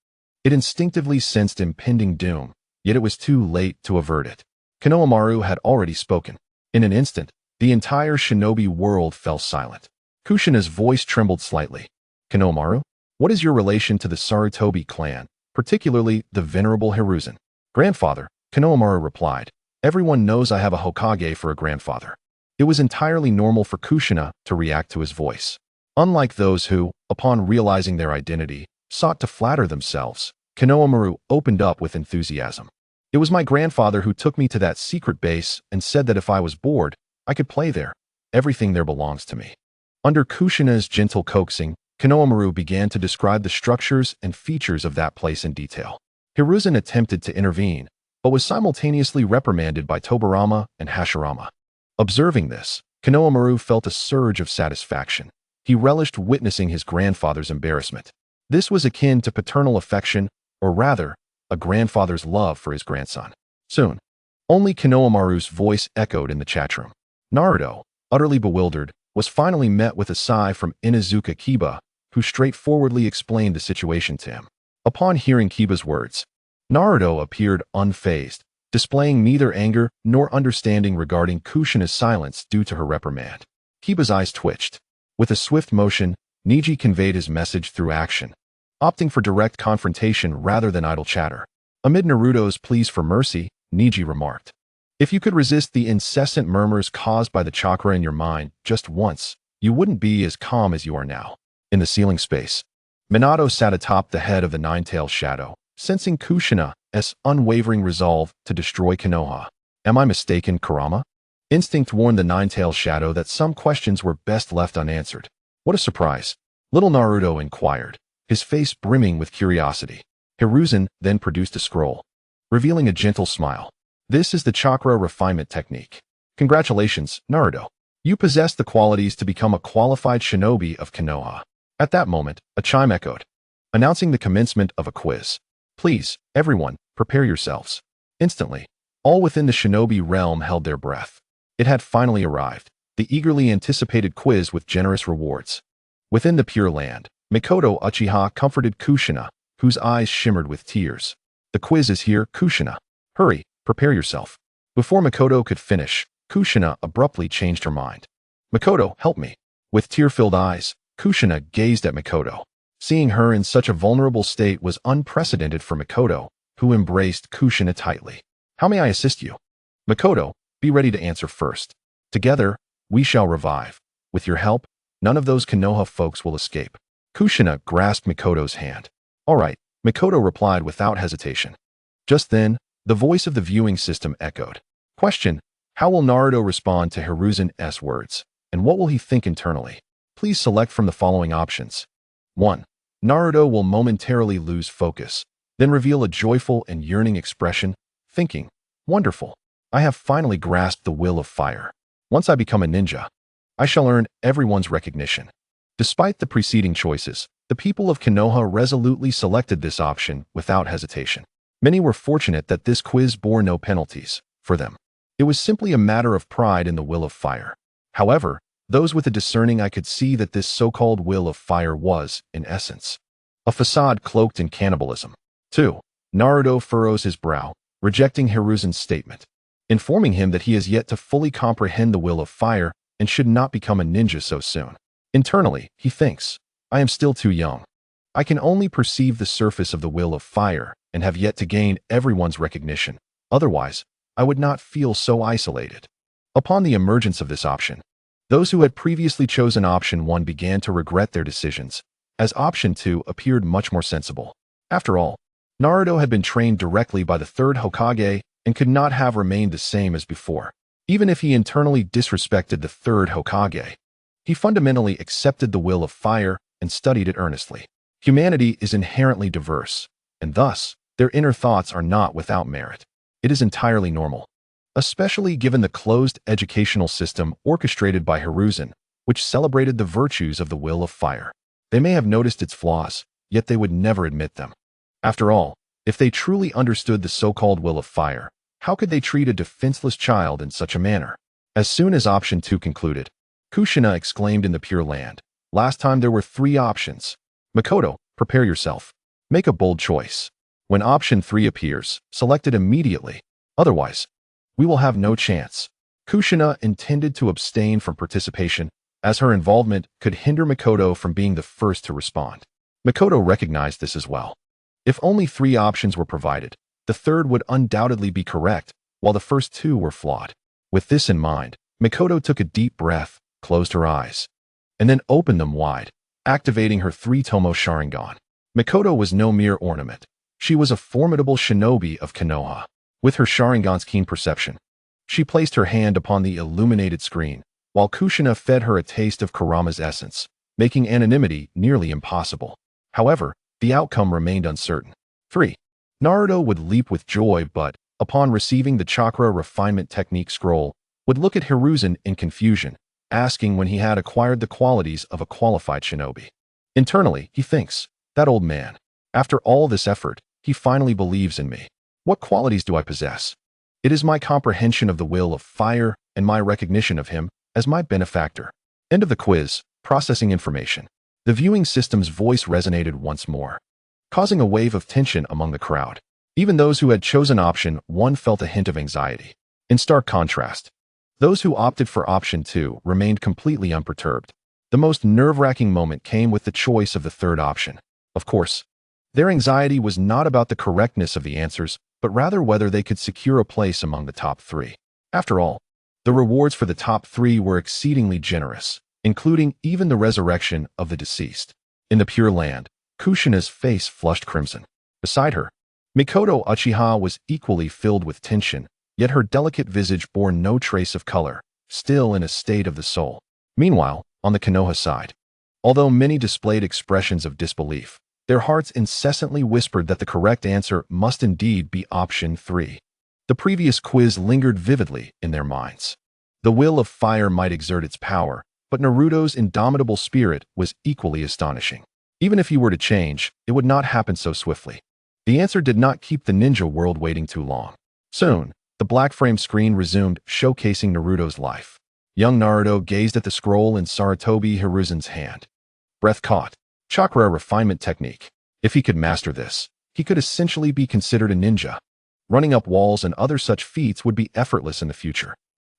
It instinctively sensed impending doom, yet it was too late to avert it. Konohamaru had already spoken. In an instant, the entire shinobi world fell silent. Kushina's voice trembled slightly. Konohamaru, what is your relation to the Sarutobi clan, particularly the venerable Hiruzen? Grandfather, Konohamaru replied. Everyone knows I have a Hokage for a grandfather. It was entirely normal for Kushina to react to his voice. Unlike those who, upon realizing their identity, sought to flatter themselves, Konohamaru opened up with enthusiasm. It was my grandfather who took me to that secret base and said that if I was bored, I could play there. Everything there belongs to me. Under Kushina's gentle coaxing, Konohamaru began to describe the structures and features of that place in detail. Hiruzen attempted to intervene, but was simultaneously reprimanded by Tobirama and Hashirama. Observing this, Konohamaru felt a surge of satisfaction. He relished witnessing his grandfather's embarrassment. This was akin to paternal affection, or rather, a grandfather's love for his grandson. Soon, only Konohamaru's voice echoed in the chat room. Naruto, utterly bewildered, was finally met with a sigh from Inuzuka Kiba, who straightforwardly explained the situation to him. Upon hearing Kiba's words, Naruto appeared unfazed, displaying neither anger nor understanding regarding Kushina's silence due to her reprimand. Kiba's eyes twitched. With a swift motion, Neji conveyed his message through action, opting for direct confrontation rather than idle chatter. Amid Naruto's pleas for mercy, Neji remarked, if you could resist the incessant murmurs caused by the chakra in your mind just once, you wouldn't be as calm as you are now. In the ceiling space, Minato sat atop the head of the nine-tailed shadow, sensing Kushina's unwavering resolve to destroy Konoha. Am I mistaken, Kurama? Instinct warned the nine-tailed shadow that some questions were best left unanswered. What a surprise! Little Naruto inquired, his face brimming with curiosity. Hiruzen then produced a scroll, revealing a gentle smile. This is the chakra refinement technique. Congratulations, Naruto. You possess the qualities to become a qualified shinobi of Konoha. At that moment, a chime echoed, announcing the commencement of a quiz. Please, everyone, prepare yourselves. Instantly, all within the shinobi realm held their breath. It had finally arrived, the eagerly anticipated quiz with generous rewards. Within the Pure Land, Mikoto Uchiha comforted Kushina, whose eyes shimmered with tears. The quiz is here, Kushina. Hurry, prepare yourself. Before Mikoto could finish, Kushina abruptly changed her mind. Mikoto, help me. With tear-filled eyes, Kushina gazed at Mikoto. Seeing her in such a vulnerable state was unprecedented for Mikoto, who embraced Kushina tightly. How may I assist you? Mikoto, be ready to answer first. Together, we shall revive. With your help, none of those Konoha folks will escape. Kushina grasped Mikoto's hand. All right, Mikoto replied without hesitation. Just then, the voice of the viewing system echoed. Question: how will Naruto respond to Hiruzen's words, and what will he think internally? Please select from the following options. 1. Naruto will momentarily lose focus, then reveal a joyful and yearning expression, thinking, wonderful, I have finally grasped the will of fire. Once I become a ninja, I shall earn everyone's recognition. Despite the preceding choices, the people of Konoha resolutely selected this option without hesitation. Many were fortunate that this quiz bore no penalties for them. It was simply a matter of pride in the will of fire. However, those with a discerning eye could see that this so-called will of fire was, in essence, a facade cloaked in cannibalism. 2. Naruto furrows his brow, rejecting Hiruzen's statement, informing him that he has yet to fully comprehend the will of fire and should not become a ninja so soon. Internally, he thinks, I am still too young. I can only perceive the surface of the will of fire and have yet to gain everyone's recognition. Otherwise, I would not feel so isolated. Upon the emergence of this option, those who had previously chosen option 1 began to regret their decisions, as option 2 appeared much more sensible. After all, Naruto had been trained directly by the third Hokage and could not have remained the same as before. Even if he internally disrespected the third Hokage, he fundamentally accepted the will of fire and studied it earnestly. Humanity is inherently diverse, and thus, their inner thoughts are not without merit. It is entirely normal, especially given the closed educational system orchestrated by Hiruzen, which celebrated the virtues of the will of fire. They may have noticed its flaws, yet they would never admit them. After all, if they truly understood the so-called will of fire, how could they treat a defenseless child in such a manner? As soon as option 2 concluded, Kushina exclaimed in the Pure Land, last time there were 3 options. Makoto, prepare yourself. Make a bold choice. When option 3 appears, select it immediately. Otherwise, we will have no chance. Kushina intended to abstain from participation, as her involvement could hinder Makoto from being the first to respond. Makoto recognized this as well. If only 3 options were provided, the third would undoubtedly be correct, while the first 2 were flawed. With this in mind, Makoto took a deep breath, closed her eyes, and then opened them wide, activating her 3-tomo Sharingan. Makoto was no mere ornament. She was a formidable shinobi of Konoha. With her Sharingan's keen perception, she placed her hand upon the illuminated screen, while Kushina fed her a taste of Kurama's essence, making anonymity nearly impossible. However, the outcome remained uncertain. 3. Naruto would leap with joy but, upon receiving the chakra refinement technique scroll, would look at Hiruzen in confusion, asking when he had acquired the qualities of a qualified shinobi. Internally, he thinks, that old man. After all this effort, he finally believes in me. What qualities do I possess? It is my comprehension of the will of fire and my recognition of him as my benefactor. End of the quiz, processing information. The viewing system's voice resonated once more, causing a wave of tension among the crowd. Even those who had chosen option 1 felt a hint of anxiety. In stark contrast, those who opted for option 2 remained completely unperturbed. The most nerve-wracking moment came with the choice of the third option. Of course, their anxiety was not about the correctness of the answers, but rather whether they could secure a place among the top 3. After all, the rewards for the top 3 were exceedingly generous, including even the resurrection of the deceased. In the Pure Land, Kushina's face flushed crimson. Beside her, Mikoto Uchiha was equally filled with tension, yet her delicate visage bore no trace of color, still in a state of the soul. Meanwhile, on the Konoha side, although many displayed expressions of disbelief, their hearts incessantly whispered that the correct answer must indeed be option 3. The previous quiz lingered vividly in their minds. The will of fire might exert its power, but Naruto's indomitable spirit was equally astonishing. Even if he were to change, it would not happen so swiftly. The answer did not keep the ninja world waiting too long. Soon, the black frame screen resumed, showcasing Naruto's life. Young Naruto gazed at the scroll in Sarutobi Hiruzen's hand. Breath caught. Chakra refinement technique. If he could master this, he could essentially be considered a ninja. Running up walls and other such feats would be effortless in the future.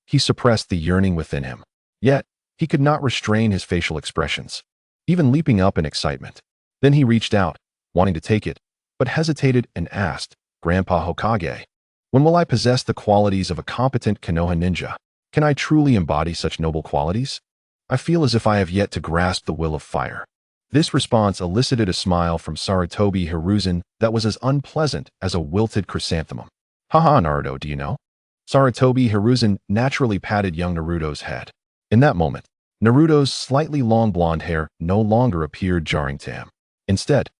He suppressed the yearning within him. Yet, he could not restrain his facial expressions, even leaping up in excitement. Then he reached out, wanting to take it, but hesitated and asked, Grandpa Hokage, when will I possess the qualities of a competent Konoha ninja? Can I truly embody such noble qualities? I feel as if I have yet to grasp the will of fire. This response elicited a smile from Sarutobi Hiruzen that was as unpleasant as a wilted chrysanthemum. Haha, Naruto, do you know? Sarutobi Hiruzen naturally patted young Naruto's head. In that moment, Naruto's slightly long blonde hair no longer appeared jarring to him. Instead,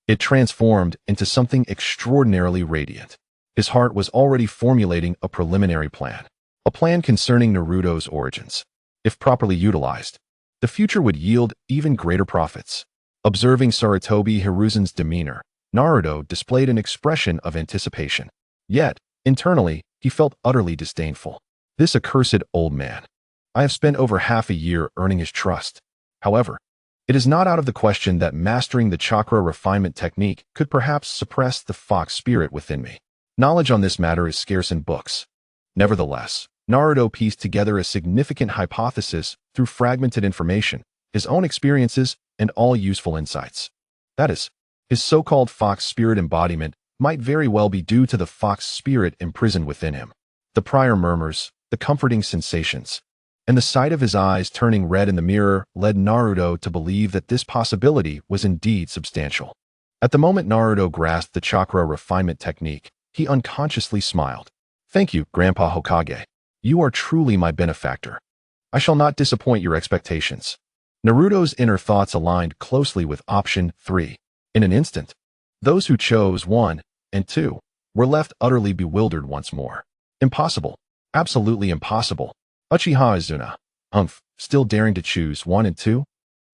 it transformed into something extraordinarily radiant. His heart was already formulating a preliminary plan. A plan concerning Naruto's origins. If properly utilized, the future would yield even greater profits. Observing Sarutobi Hiruzen's demeanor, Naruto displayed an expression of anticipation. Yet, internally, he felt utterly disdainful. This accursed old man. I have spent over half a year earning his trust. However, it is not out of the question that mastering the chakra refinement technique could perhaps suppress the fox spirit within me. Knowledge on this matter is scarce in books. Nevertheless, Naruto pieced together a significant hypothesis through fragmented information, his own experiences, and all useful insights. That is, his so-called fox spirit embodiment might very well be due to the fox spirit imprisoned within him. The prior murmurs, the comforting sensations, and the sight of his eyes turning red in the mirror led Naruto to believe that this possibility was indeed substantial. At the moment Naruto grasped the chakra refinement technique, he unconsciously smiled. "Thank you, Grandpa Hokage. You are truly my benefactor. I shall not disappoint your expectations." Naruto's inner thoughts aligned closely with option 3. In an instant, those who chose 1 and 2 were left utterly bewildered once more. Impossible. Absolutely impossible. Uchiha Izuna. Still daring to choose 1 and 2?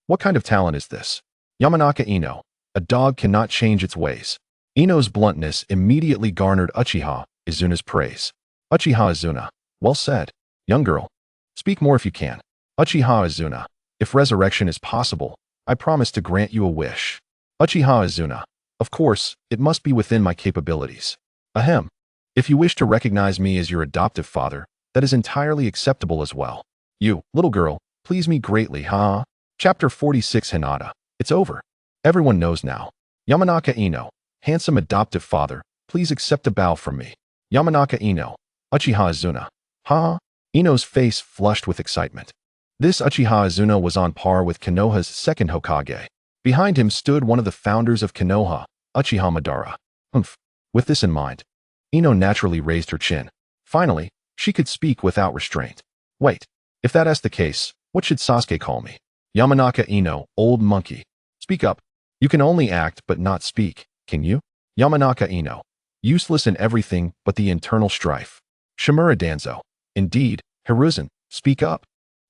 What kind of talent is this? Yamanaka Ino. A dog cannot change its ways. Ino's bluntness immediately garnered Uchiha Izuna's praise. Uchiha Izuna. Well said. Young girl. Speak more if you can. Uchiha Izuna. If resurrection is possible, I promise to grant you a wish. Uchiha Izuna. Of course, it must be within my capabilities. Ahem. If you wish to recognize me as your adoptive father, that is entirely acceptable as well. You, little girl, please me greatly, huh? Chapter 46 Hinata. It's over. Everyone knows now. Yamanaka Ino. Handsome adoptive father, please accept a bow from me. Yamanaka Ino. Uchiha Izuna. Huh? Ino's face flushed with excitement. This Uchiha Izuna was on par with Konoha's second Hokage. Behind him stood one of the founders of Konoha, Uchiha Madara. With this in mind, Ino naturally raised her chin. Finally, she could speak without restraint. Wait, if that's the case, what should Sasuke call me? Yamanaka Ino, old monkey. Speak up. You can only act but not speak, can you? Yamanaka Ino. Useless in everything but the internal strife. Shimura Danzo. Indeed, Hiruzen, speak up.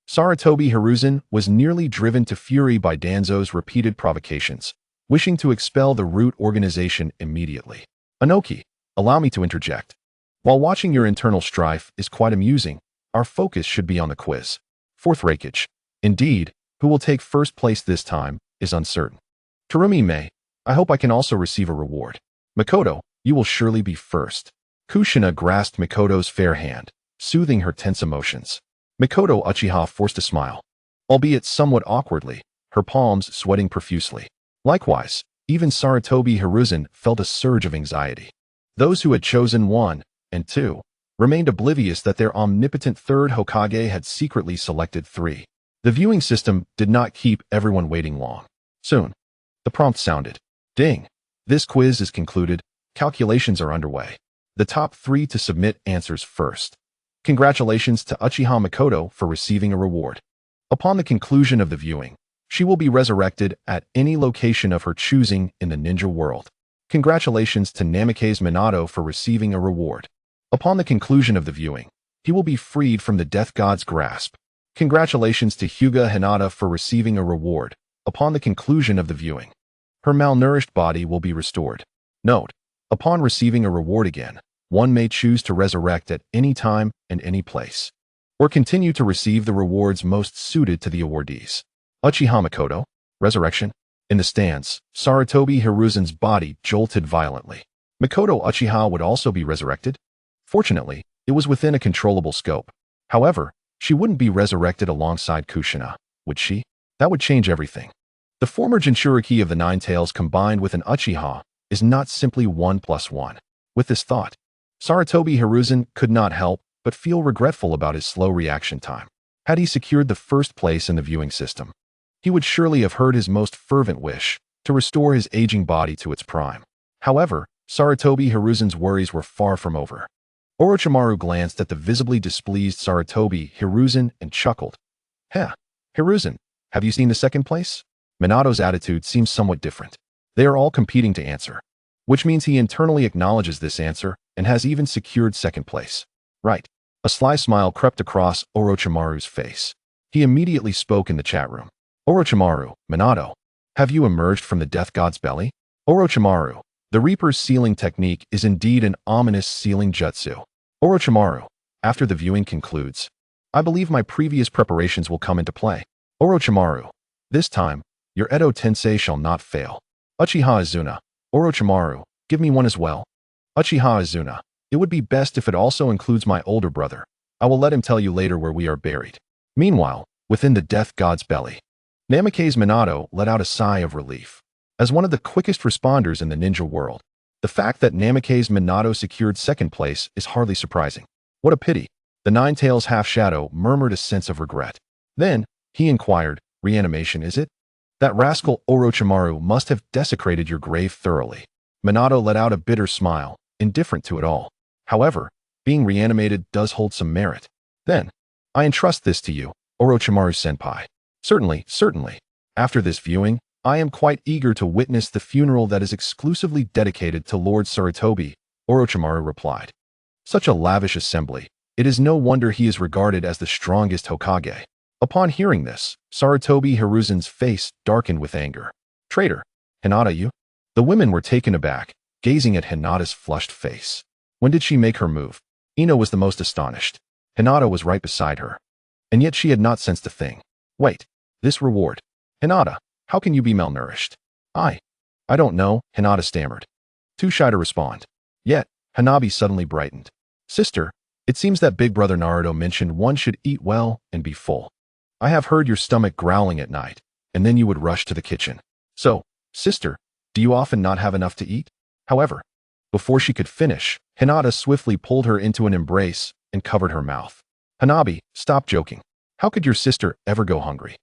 Sarutobi Hiruzen was nearly driven to fury by Danzo's repeated provocations, wishing to expel the root organization immediately. Anoki, allow me to interject. While watching your internal strife is quite amusing, our focus should be on the quiz. Fourth Raikage. Indeed, who will take first place this time is uncertain. Terumi Mei, I hope I can also receive a reward. Mikoto, you will surely be first. Kushina grasped Mikoto's fair hand, soothing her tense emotions. Mikoto Uchiha forced a smile, albeit somewhat awkwardly, her palms sweating profusely. Likewise, even Sarutobi Hiruzen felt a surge of anxiety. Those who had chosen 1 and 2 remained oblivious that their omnipotent third Hokage had secretly selected 3. The viewing system did not keep everyone waiting long. Soon, the prompt sounded. Ding! This quiz is concluded. Calculations are underway. The top 3 to submit answers first. Congratulations to Uchiha Mikoto for receiving a reward. Upon the conclusion of the viewing, she will be resurrected at any location of her choosing in the ninja world. Congratulations to Namikaze Minato for receiving a reward. Upon the conclusion of the viewing, he will be freed from the death god's grasp. Congratulations to Hyuga Hinata for receiving a reward. Upon the conclusion of the viewing, her malnourished body will be restored. Note, upon receiving a reward again, one may choose to resurrect at any time and any place, or continue to receive the rewards most suited to the awardees. Uchiha Mikoto, resurrection. In the stands, Sarutobi Hiruzen's body jolted violently. Mikoto Uchiha would also be resurrected? Fortunately, it was within a controllable scope. However, she wouldn't be resurrected alongside Kushina, would she? That would change everything. The former Jinchuriki of the Nine Tails combined with an Uchiha is not simply 1 + 1. With this thought, Sarutobi Hiruzen could not help but feel regretful about his slow reaction time. Had he secured the first place in the viewing system, he would surely have heard his most fervent wish to restore his aging body to its prime. However, Sarutobi Hiruzen's worries were far from over. Orochimaru glanced at the visibly displeased Sarutobi Hiruzen and chuckled. Heh, Hiruzen, have you seen the second place? Minato's attitude seems somewhat different. They are all competing to answer, which means he internally acknowledges this answer and has even secured second place. Right. A sly smile crept across Orochimaru's face. He immediately spoke in the chat room. Orochimaru, Minato, have you emerged from the death god's belly? Orochimaru, the Reaper's sealing technique is indeed an ominous sealing jutsu. Orochimaru, after the viewing concludes, I believe my previous preparations will come into play. Orochimaru. This time, your Edo Tensei shall not fail. Uchiha Izuna. Orochimaru, give me one as well. Uchiha Izuna. It would be best if it also includes my older brother. I will let him tell you later where we are buried. Meanwhile, within the death god's belly, Namake's Minato let out a sigh of relief. As one of the quickest responders in the ninja world, the fact that Namake's Minato secured second place is hardly surprising. What a pity. The Nine-Tails half-shadow murmured a sense of regret. Then, he inquired, reanimation is it? That rascal Orochimaru must have desecrated your grave thoroughly. Minato let out a bitter smile, indifferent to it all. However, being reanimated does hold some merit. Then, I entrust this to you, Orochimaru-senpai. Certainly, certainly. After this viewing, I am quite eager to witness the funeral that is exclusively dedicated to Lord Sarutobi, Orochimaru replied. Such a lavish assembly. It is no wonder he is regarded as the strongest Hokage. Upon hearing this, Sarutobi Hiruzen's face darkened with anger. Traitor, Hinata you? The women were taken aback, gazing at Hinata's flushed face. When did she make her move? Ino was the most astonished. Hinata was right beside her. And yet she had not sensed a thing. Wait, this reward. Hinata, how can you be malnourished? I don't know, Hinata stammered. Too shy to respond. Yet, Hanabi suddenly brightened. Sister, it seems that big brother Naruto mentioned one should eat well and be full. I have heard your stomach growling at night, and then you would rush to the kitchen. So, sister, do you often not have enough to eat? However, before she could finish, Hinata swiftly pulled her into an embrace and covered her mouth. Hanabi, stop joking. How could your sister ever go hungry?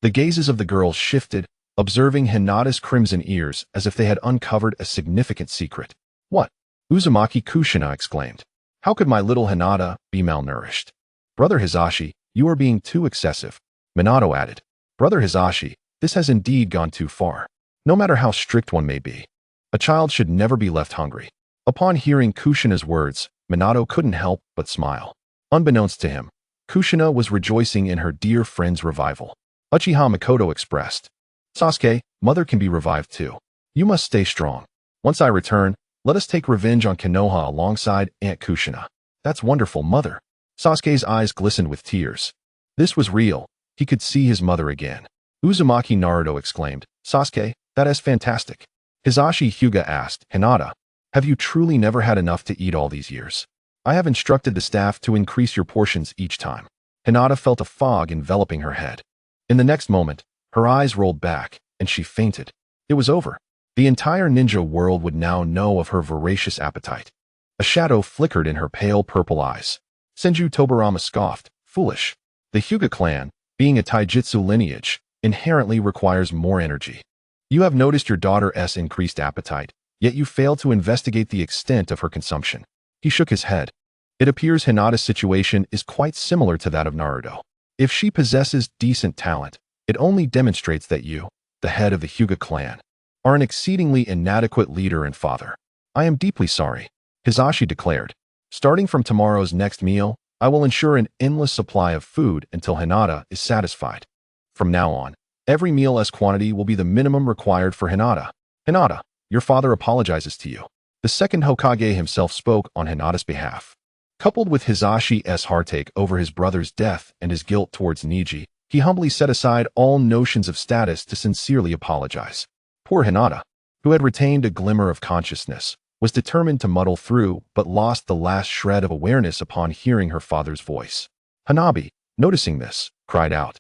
The gazes of the girls shifted, observing Hinata's crimson ears as if they had uncovered a significant secret. What? Uzumaki Kushina exclaimed. How could my little Hinata be malnourished? Brother Hisashi, you are being too excessive. Minato added. Brother Hisashi, this has indeed gone too far. No matter how strict one may be, a child should never be left hungry. Upon hearing Kushina's words, Minato couldn't help but smile. Unbeknownst to him, Kushina was rejoicing in her dear friend's revival. Uchiha Mikoto expressed. Sasuke, mother can be revived too. You must stay strong. Once I return, let us take revenge on Konoha alongside Aunt Kushina. That's wonderful, mother. Sasuke's eyes glistened with tears. This was real. He could see his mother again. Uzumaki Naruto exclaimed, Sasuke, that is fantastic. Hisashi Hyuga asked, Hinata, have you truly never had enough to eat all these years? I have instructed the staff to increase your portions each time. Hinata felt a fog enveloping her head. In the next moment, her eyes rolled back, and she fainted. It was over. The entire ninja world would now know of her voracious appetite. A shadow flickered in her pale purple eyes. Senju Tobirama scoffed, foolish. The Hyuga clan, being a taijutsu lineage, inherently requires more energy. You have noticed your daughter's increased appetite, yet you fail to investigate the extent of her consumption. He shook his head. It appears Hinata's situation is quite similar to that of Naruto. If she possesses decent talent, it only demonstrates that you, the head of the Hyuga clan, are an exceedingly inadequate leader and father. I am deeply sorry, Hisashi declared. Starting from tomorrow's next meal, I will ensure an endless supply of food until Hinata is satisfied. From now on, every meal's quantity will be the minimum required for Hinata. Hinata, your father apologizes to you. The second Hokage himself spoke on Hinata's behalf. Coupled with Hisashi's heartache over his brother's death and his guilt towards Niji, he humbly set aside all notions of status to sincerely apologize. Poor Hinata, who had retained a glimmer of consciousness, was determined to muddle through but lost the last shred of awareness upon hearing her father's voice. Hanabi, noticing this, cried out.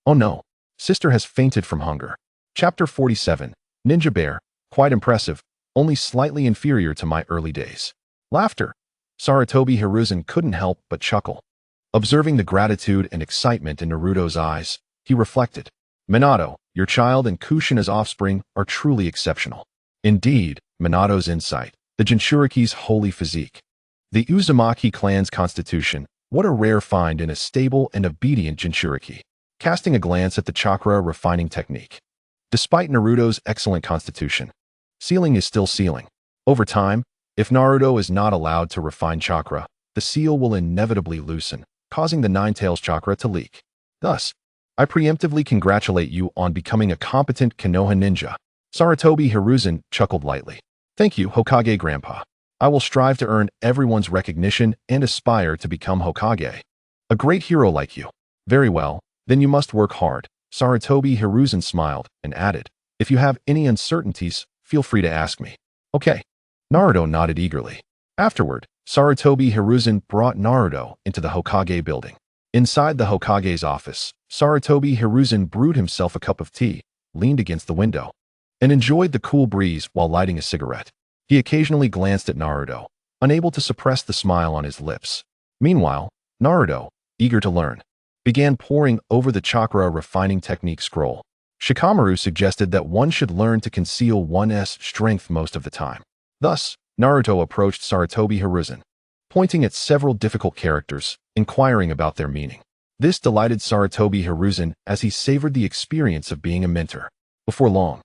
Oh no, sister has fainted from hunger. Chapter 47, Ninja Bear, quite impressive, only slightly inferior to my early days. Laughter. Sarutobi Hiruzen couldn't help but chuckle. Observing the gratitude and excitement in Naruto's eyes, he reflected. Minato, your child and Kushina's offspring are truly exceptional. Indeed, Minato's insight, the Jinchuriki's holy physique. The Uzumaki clan's constitution, what a rare find in a stable and obedient Jinchuriki. Casting a glance at the chakra refining technique. Despite Naruto's excellent constitution, sealing is still sealing. Over time, if Naruto is not allowed to refine chakra, the seal will inevitably loosen, causing the Nine-Tails chakra to leak. Thus, I preemptively congratulate you on becoming a competent Konoha ninja. Sarutobi Hiruzen chuckled lightly. Thank you, Hokage Grandpa. I will strive to earn everyone's recognition and aspire to become Hokage. A great hero like you. Very well, then you must work hard. Sarutobi Hiruzen smiled and added, if you have any uncertainties, feel free to ask me. Okay. Naruto nodded eagerly. Afterward, Sarutobi Hiruzen brought Naruto into the Hokage building. Inside the Hokage's office, Sarutobi Hiruzen brewed himself a cup of tea, leaned against the window, and enjoyed the cool breeze while lighting a cigarette. He occasionally glanced at Naruto, unable to suppress the smile on his lips. Meanwhile, Naruto, eager to learn, began poring over the chakra refining technique scroll. Shikamaru suggested that one should learn to conceal one's strength most of the time. Thus, Naruto approached Sarutobi Hiruzen, pointing at several difficult characters, inquiring about their meaning. This delighted Sarutobi Hiruzen as he savored the experience of being a mentor. Before long,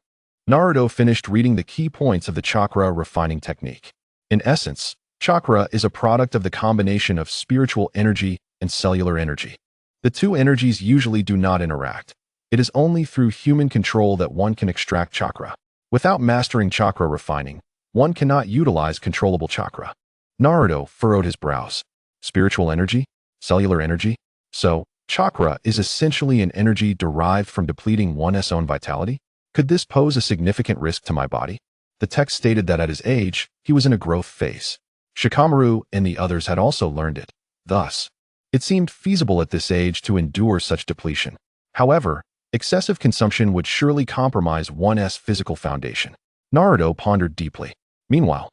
Naruto finished reading the key points of the chakra refining technique. In essence, chakra is a product of the combination of spiritual energy and cellular energy. The two energies usually do not interact. It is only through human control that one can extract chakra. Without mastering chakra refining, one cannot utilize controllable chakra. Naruto furrowed his brows. Spiritual energy? Cellular energy? So, chakra is essentially an energy derived from depleting one's own vitality? Could this pose a significant risk to my body? The text stated that at his age, he was in a growth phase. Shikamaru and the others had also learned it. Thus, it seemed feasible at this age to endure such depletion. However, excessive consumption would surely compromise one's physical foundation. Naruto pondered deeply. Meanwhile,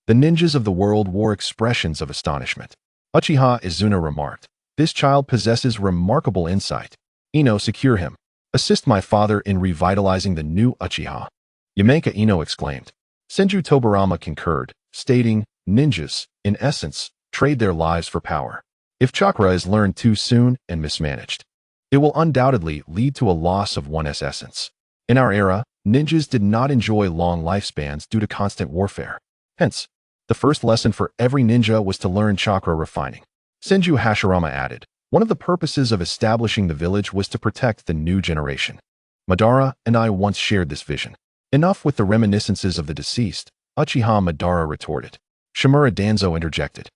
the ninjas of the world wore expressions of astonishment. Uchiha Izuna remarked, this child possesses remarkable insight. Ino, secure him. Assist my father in revitalizing the new Uchiha. Yamenka Ino exclaimed. Senju Tobirama concurred, stating, ninjas, in essence, trade their lives for power. If chakra is learned too soon and mismanaged, it will undoubtedly lead to a loss of one's essence. In our era, ninjas did not enjoy long lifespans due to constant warfare. Hence, the first lesson for every ninja was to learn chakra refining. Senju Hashirama added, one of the purposes of establishing the village was to protect the new generation. Madara and I once shared this vision. Enough with the reminiscences of the deceased, Uchiha Madara retorted. Shimura Danzo interjected.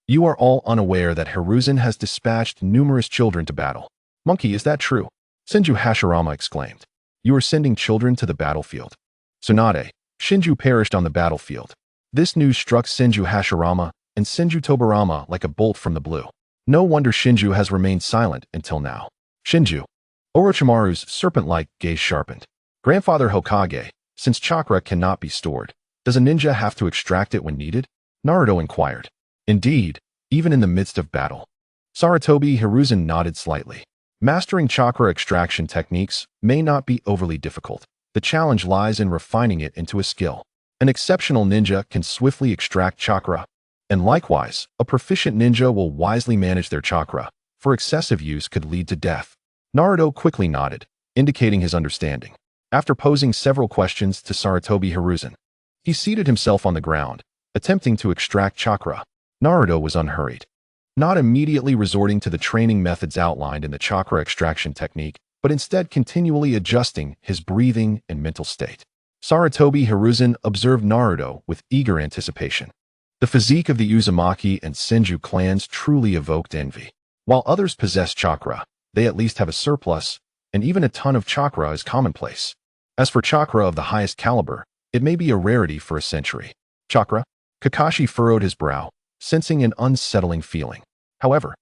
You are all unaware that Hiruzen has dispatched numerous children to battle. Monkey, is that true? Senju Hashirama exclaimed. You are sending children to the battlefield. Tsunade, Shinju perished on the battlefield. This news struck Senju Hashirama and Senju Tobirama like a bolt from the blue. No wonder Shinju has remained silent until now. Shinju. Orochimaru's serpent-like gaze sharpened. Grandfather Hokage, since chakra cannot be stored, does a ninja have to extract it when needed? Naruto inquired. Indeed, even in the midst of battle. Sarutobi Hiruzen nodded slightly. Mastering chakra extraction techniques may not be overly difficult. The challenge lies in refining it into a skill. An exceptional ninja can swiftly extract chakra, and likewise, a proficient ninja will wisely manage their chakra, for excessive use could lead to death. Naruto quickly nodded, indicating his understanding. After posing several questions to Sarutobi Hiruzen, he seated himself on the ground, attempting to extract chakra. Naruto was unhurried, not immediately resorting to the training methods outlined in the chakra extraction technique, but instead continually adjusting his breathing and mental state. Sarutobi Hiruzen observed Naruto with eager anticipation. The physique of the Uzumaki and Senju clans truly evoked envy. While others possess chakra, they at least have a surplus, and even a ton of chakra is commonplace. As for chakra of the highest caliber, it may be a rarity for a century. Chakra? Kakashi furrowed his brow, sensing an unsettling feeling. However,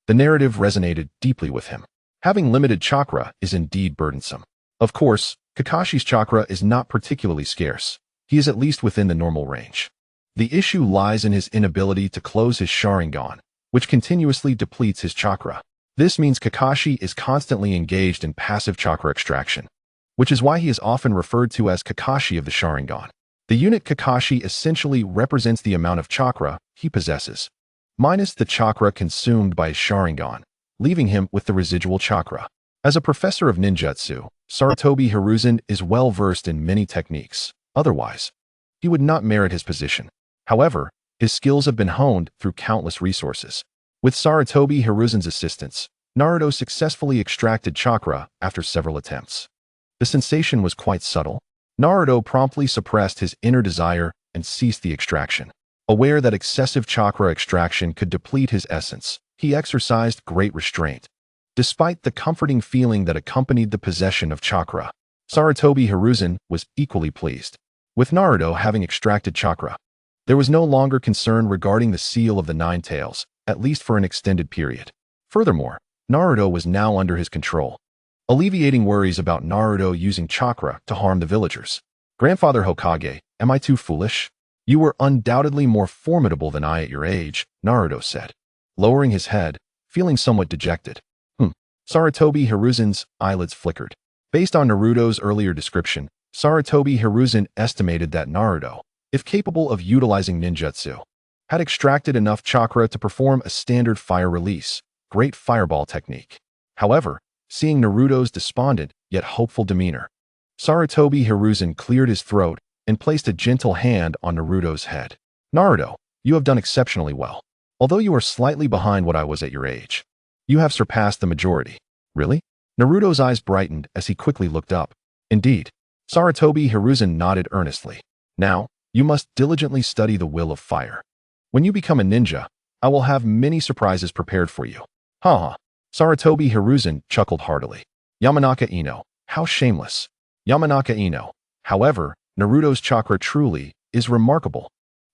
the narrative resonated deeply with him. Having limited chakra is indeed burdensome. Of course, Kakashi's chakra is not particularly scarce. He is at least within the normal range. The issue lies in his inability to close his Sharingan, which continuously depletes his chakra. This means Kakashi is constantly engaged in passive chakra extraction, which is why he is often referred to as Kakashi of the Sharingan. The unit Kakashi essentially represents the amount of chakra he possesses, minus the chakra consumed by his Sharingan, leaving him with the residual chakra. As a professor of ninjutsu, Sarutobi Hiruzen is well versed in many techniques. Otherwise, he would not merit his position. However, his skills have been honed through countless resources. With Sarutobi Hiruzen's assistance, Naruto successfully extracted chakra after several attempts. The sensation was quite subtle. Naruto promptly suppressed his inner desire and ceased the extraction. Aware that excessive chakra extraction could deplete his essence, he exercised great restraint. Despite the comforting feeling that accompanied the possession of chakra, Sarutobi Hiruzen was equally pleased. With Naruto having extracted chakra, there was no longer concern regarding the seal of the Nine Tails, at least for an extended period. Furthermore, Naruto was now under his control, alleviating worries about Naruto using chakra to harm the villagers. Grandfather Hokage, am I too foolish? You were undoubtedly more formidable than I at your age, Naruto said, lowering his head, feeling somewhat dejected. Sarutobi Hiruzen's eyelids flickered. Based on Naruto's earlier description, Sarutobi Hiruzen estimated that Naruto, if capable of utilizing ninjutsu, had extracted enough chakra to perform a standard fire release, great fireball technique. However, seeing Naruto's despondent yet hopeful demeanor, Sarutobi Hiruzen cleared his throat and placed a gentle hand on Naruto's head. Naruto, you have done exceptionally well. Although you are slightly behind what I was at your age, you have surpassed the majority. Really? Naruto's eyes brightened as he quickly looked up. Indeed. Sarutobi Hiruzen nodded earnestly. Now, you must diligently study the will of fire. When you become a ninja, I will have many surprises prepared for you. Haha. Sarutobi Hiruzen chuckled heartily. Yamanaka Ino, how shameless. Yamanaka Ino. However, Naruto's chakra truly is remarkable.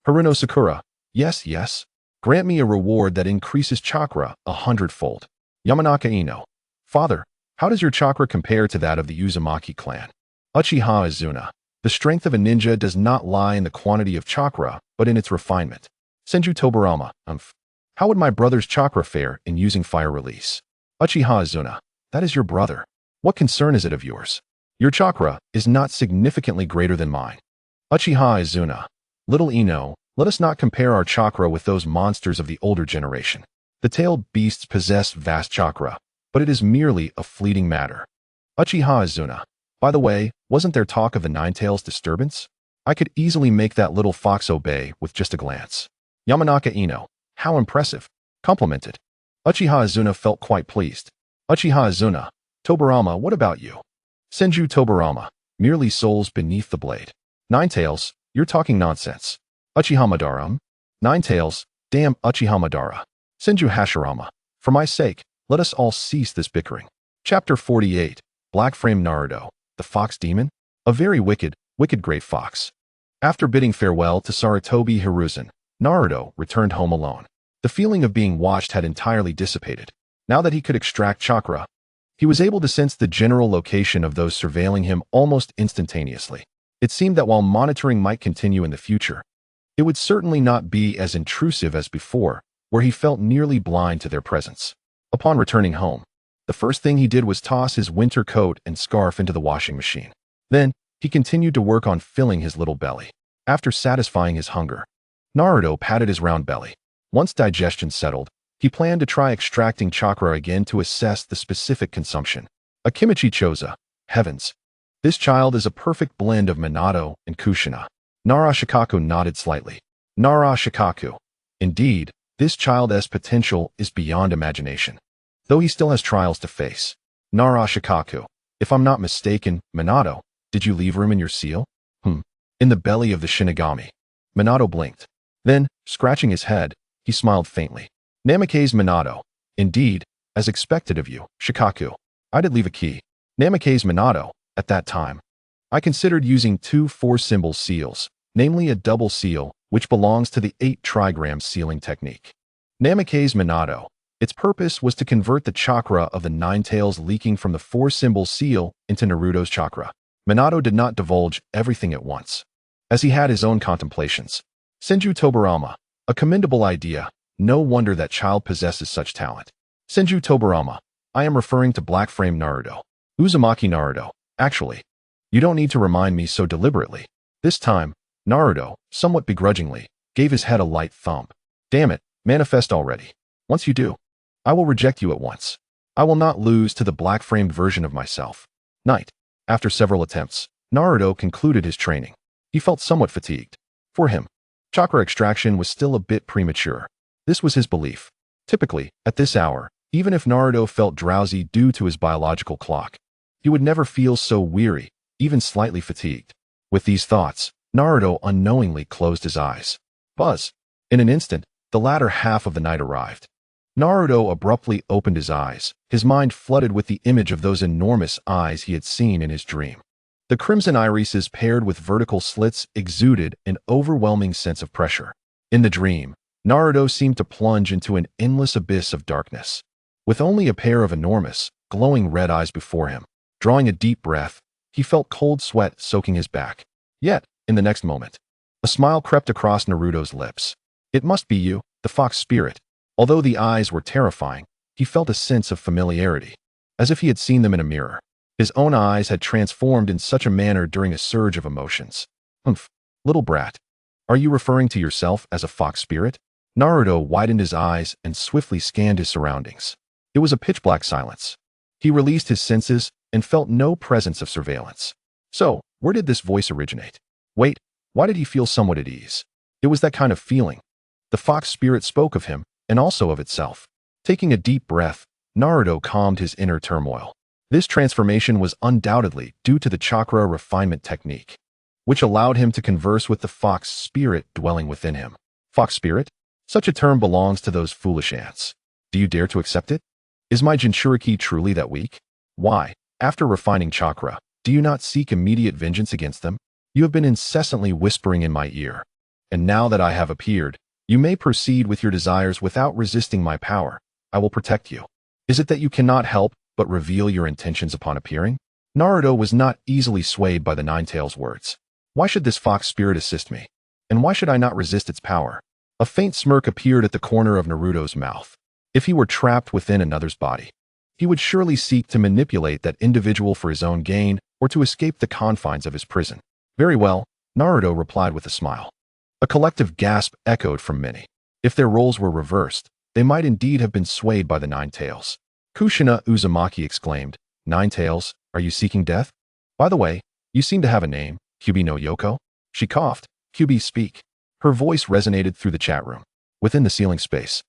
Haruno Sakura, yes. Grant me a reward that increases chakra 100-fold. Yamanaka Ino. Father, how does your chakra compare to that of the Uzumaki clan? Uchiha Izuna. The strength of a ninja does not lie in the quantity of chakra, but in its refinement. Senju Tobirama. How would my brother's chakra fare in using fire release? Uchiha Izuna. That is your brother. What concern is it of yours? Your chakra is not significantly greater than mine. Uchiha Izuna. Little Ino, let us not compare our chakra with those monsters of the older generation. The tailed beasts possess vast chakra, but it is merely a fleeting matter. Uchiha Izuna. By the way, wasn't there talk of the Nine Tails disturbance? I could easily make that little fox obey with just a glance. Yamanaka Ino. How impressive. Complimented. Uchiha Izuna felt quite pleased. Uchiha Izuna. Tobirama, what about you? Senju Tobirama. Merely souls beneath the blade. Nine Tails, you're talking nonsense. Uchiha Madara. Nine Tails, damn Uchiha Madara. Senju Hashirama. For my sake, let us all cease this bickering. Chapter 48. Black Frame Naruto. The Fox Demon? A very wicked great fox. After bidding farewell to Sarutobi Hiruzen, Naruto returned home alone. The feeling of being watched had entirely dissipated. Now that he could extract chakra, he was able to sense the general location of those surveilling him almost instantaneously. It seemed that while monitoring might continue in the future, it would certainly not be as intrusive as before, where he felt nearly blind to their presence. Upon returning home, the first thing he did was toss his winter coat and scarf into the washing machine. Then, he continued to work on filling his little belly. After satisfying his hunger, Naruto patted his round belly. Once digestion settled, he planned to try extracting chakra again to assess the specific consumption. Akimichi Choza. Heavens. This child is a perfect blend of Minato and Kushina. Nara Shikaku nodded slightly. Nara Shikaku. Indeed, this child's potential is beyond imagination. Though he still has trials to face. Nara Shikaku. If I'm not mistaken, Minato, did you leave room in your seal? In the belly of the Shinigami. Minato blinked. Then, scratching his head, he smiled faintly. Namikaze Minato. Indeed, as expected of you, Shikaku. I did leave a key. Namikaze Minato. At that time, I considered using 2 4-symbol seals, namely a double seal, which belongs to the 8 trigram sealing technique. Namikaze Minato. Its purpose was to convert the chakra of the Nine Tails leaking from the 4-symbol seal into Naruto's chakra. Minato did not divulge everything at once, as he had his own contemplations. Senju Tobirama. A commendable idea. No wonder that child possesses such talent. Senju Tobirama. I am referring to Black Frame Naruto. Uzumaki Naruto. Actually, you don't need to remind me so deliberately. This time, Naruto, somewhat begrudgingly, gave his head a light thump. Damn it, manifest already. Once you do, I will reject you at once. I will not lose to the black-framed version of myself. Night. After several attempts, Naruto concluded his training. He felt somewhat fatigued. For him, chakra extraction was still a bit premature. This was his belief. Typically, at this hour, even if Naruto felt drowsy due to his biological clock, he would never feel so weary, even slightly fatigued. With these thoughts, Naruto unknowingly closed his eyes. Buzz. In an instant, the latter half of the night arrived. Naruto abruptly opened his eyes, his mind flooded with the image of those enormous eyes he had seen in his dream. The crimson irises paired with vertical slits exuded an overwhelming sense of pressure. In the dream, Naruto seemed to plunge into an endless abyss of darkness, with only a pair of enormous, glowing red eyes before him. Drawing a deep breath, he felt cold sweat soaking his back. Yet, in the next moment, a smile crept across Naruto's lips. It must be you, the fox spirit. Although the eyes were terrifying, he felt a sense of familiarity, as if he had seen them in a mirror. His own eyes had transformed in such a manner during a surge of emotions. Humph, little brat. Are you referring to yourself as a fox spirit? Naruto widened his eyes and swiftly scanned his surroundings. It was a pitch-black silence. He released his senses and felt no presence of surveillance. So, where did this voice originate? Wait, why did he feel somewhat at ease? It was that kind of feeling. The fox spirit spoke of him, and also of itself. Taking a deep breath, Naruto calmed his inner turmoil. This transformation was undoubtedly due to the chakra refinement technique, which allowed him to converse with the fox spirit dwelling within him. Fox spirit? Such a term belongs to those foolish ants. Do you dare to accept it? Is my Jinchuriki truly that weak? Why, after refining chakra, do you not seek immediate vengeance against them? You have been incessantly whispering in my ear. And now that I have appeared, you may proceed with your desires without resisting my power. I will protect you. Is it that you cannot help but reveal your intentions upon appearing? Naruto was not easily swayed by the Nine-Tails' words. Why should this fox spirit assist me? And why should I not resist its power? A faint smirk appeared at the corner of Naruto's mouth. If he were trapped within another's body, he would surely seek to manipulate that individual for his own gain or to escape the confines of his prison. Very well, Naruto replied with a smile. A collective gasp echoed from many. If their roles were reversed, they might indeed have been swayed by the Nine-Tails. Kushina Uzumaki exclaimed, Nine-Tails, are you seeking death? By the way, you seem to have a name, Kyubi no Yoko? She coughed. Kyubi, speak. Her voice resonated through the chat room. Within the ceiling space,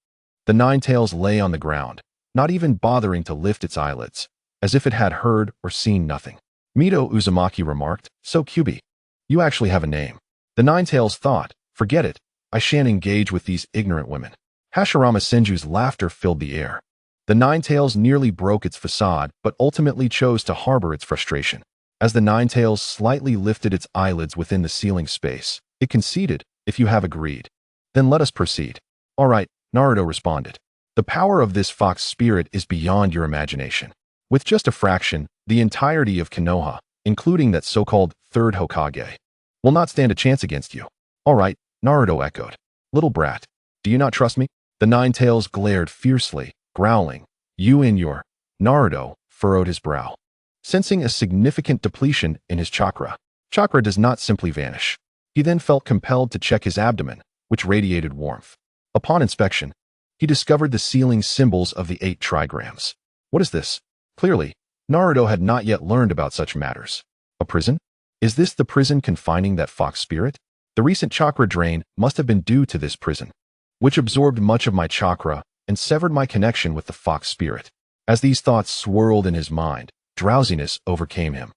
the Nine-Tails lay on the ground, not even bothering to lift its eyelids, as if it had heard or seen nothing. Minato Uzumaki remarked, so Kyubi, you actually have a name. The Nine-Tails thought, forget it, I shan't engage with these ignorant women. Hashirama Senju's laughter filled the air. The Nine-Tails nearly broke its facade, but ultimately chose to harbor its frustration. As the Nine-Tails slightly lifted its eyelids within the ceiling space, it conceded, if you have agreed, then let us proceed. All right, Naruto responded. The power of this fox spirit is beyond your imagination. With just a fraction, the entirety of Konoha, including that so-called third Hokage, will not stand a chance against you. All right, Naruto echoed. Little brat, do you not trust me? The Nine-Tails glared fiercely, growling. You and your... Naruto furrowed his brow, sensing a significant depletion in his chakra. Chakra does not simply vanish. He then felt compelled to check his abdomen, which radiated warmth. Upon inspection, he discovered the ceiling symbols of the 8 trigrams. What is this? Clearly, Naruto had not yet learned about such matters. A prison? Is this the prison confining that fox spirit? The recent chakra drain must have been due to this prison, which absorbed much of my chakra and severed my connection with the fox spirit. As these thoughts swirled in his mind, drowsiness overcame him.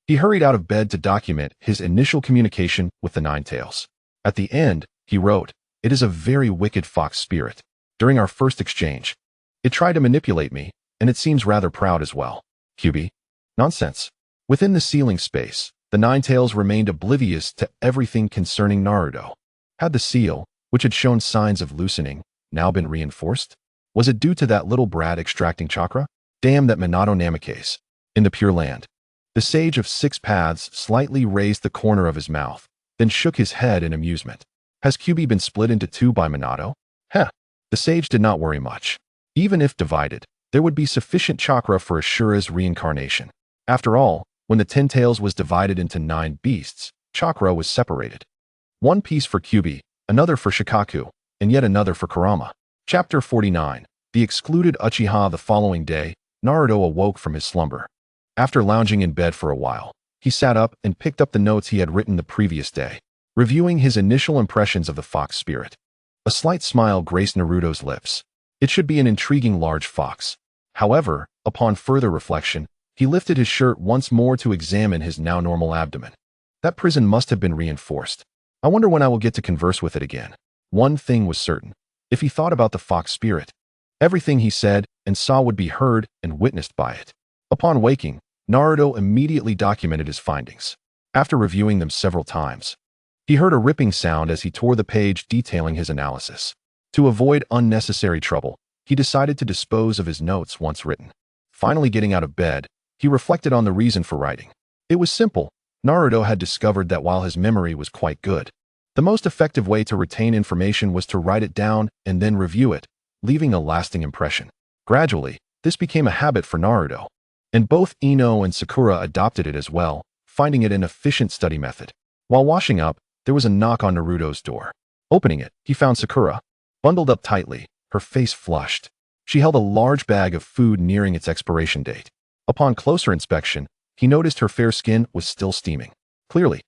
He hurried out of bed to document his initial communication with the Nine-Tails. At the end, he wrote, it is a very wicked fox spirit. During our first exchange, it tried to manipulate me, and it seems rather proud as well. Kyubi? Nonsense. Within the ceiling space, the Nine-Tails remained oblivious to everything concerning Naruto. Had the seal, which had shown signs of loosening, now been reinforced? Was it due to that little brat extracting chakra? Damn that Minato Namikaze. In the Pure Land, the Sage of 6 Paths slightly raised the corner of his mouth, then shook his head in amusement. Has Kyubi been split into 2 by Minato? Heh. The sage did not worry much. Even if divided, there would be sufficient chakra for Ashura's reincarnation. After all, when the 10 Tails was divided into 9 beasts, chakra was separated. One piece for Kyubi, another for Shikaku, and yet another for Kurama. Chapter 49. The excluded Uchiha. The following day, Naruto awoke from his slumber. After lounging in bed for a while, he sat up and picked up the notes he had written the previous day, reviewing his initial impressions of the fox spirit. A slight smile graced Naruto's lips. It should be an intriguing large fox. However, upon further reflection, he lifted his shirt once more to examine his now normal abdomen. That prison must have been reinforced. I wonder when I will get to converse with it again. One thing was certain. If he thought about the fox spirit, Everything he said and saw would be heard and witnessed by it. Upon waking, Naruto immediately documented his findings. After reviewing them several times, he heard a ripping sound as he tore the page detailing his analysis. To avoid unnecessary trouble, he decided to dispose of his notes once written. Finally getting out of bed, he reflected on the reason for writing. It was simple. Naruto had discovered that while his memory was quite good, the most effective way to retain information was to write it down and then review it, leaving a lasting impression. Gradually, this became a habit for Naruto, and both Ino and Sakura adopted it as well, finding it an efficient study method. While washing up, there was a knock on Naruto's door. Opening it, he found Sakura, bundled up tightly, her face flushed. She held a large bag of food nearing its expiration date. Upon closer inspection, he noticed her fair skin was still steaming. Clearly,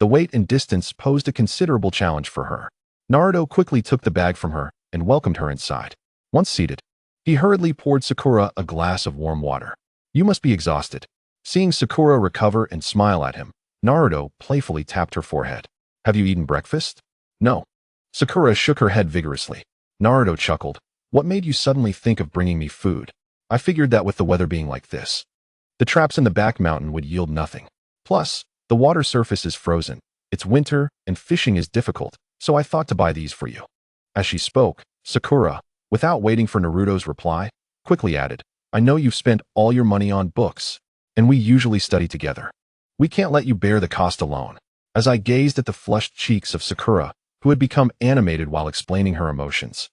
the weight and distance posed a considerable challenge for her. Naruto quickly took the bag from her and welcomed her inside. Once seated, he hurriedly poured Sakura a glass of warm water. "You must be exhausted." Seeing Sakura recover and smile at him, Naruto playfully tapped her forehead. "Have you eaten breakfast?" "No." Sakura shook her head vigorously. Naruto chuckled. "What made you suddenly think of bringing me food?" "I figured that with the weather being like this, the traps in the back mountain would yield nothing. Plus, the water surface is frozen. It's winter and fishing is difficult, so I thought to buy these for you." As she spoke, Sakura, without waiting for Naruto's reply, quickly added, "I know you've spent all your money on books, and we usually study together. We can't let you bear the cost alone." As I gazed at the flushed cheeks of Sakura, who had become animated while explaining her emotions,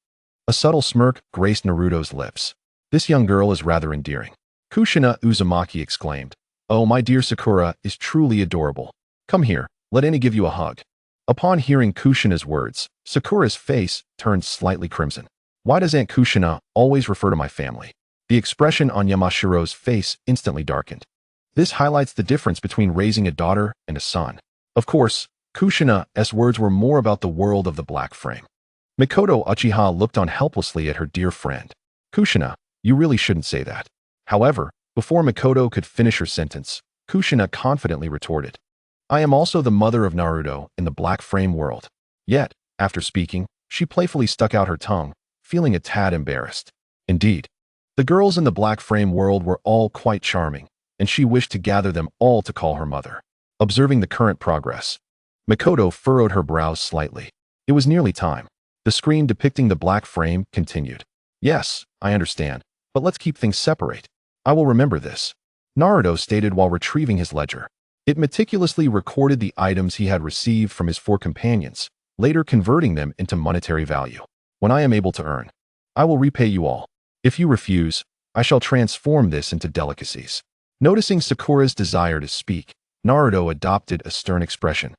a subtle smirk graced Naruto's lips. "This young girl is rather endearing." Kushina Uzumaki exclaimed, "Oh, my dear Sakura is truly adorable. Come here, let Annie give you a hug." Upon hearing Kushina's words, Sakura's face turned slightly crimson. "Why does Aunt Kushina always refer to my family?" The expression on Yamashiro's face instantly darkened. This highlights the difference between raising a daughter and a son. Of course, Kushina's words were more about the world of the black frame. Mikoto Uchiha looked on helplessly at her dear friend. "Kushina, you really shouldn't say that." However, before Mikoto could finish her sentence, Kushina confidently retorted, "I am also the mother of Naruto in the black frame world." Yet, after speaking, she playfully stuck out her tongue, feeling a tad embarrassed. Indeed, the girls in the black frame world were all quite charming, and she wished to gather them all to call her mother. Observing the current progress, Mikoto furrowed her brows slightly. It was nearly time. The screen depicting the black frame continued. "Yes, I understand, but let's keep things separate. I will remember this," Naruto stated while retrieving his ledger. It meticulously recorded the items he had received from his 4 companions, later converting them into monetary value. "When I am able to earn, I will repay you all. If you refuse, I shall transform this into delicacies." Noticing Sakura's desire to speak, Naruto adopted a stern expression,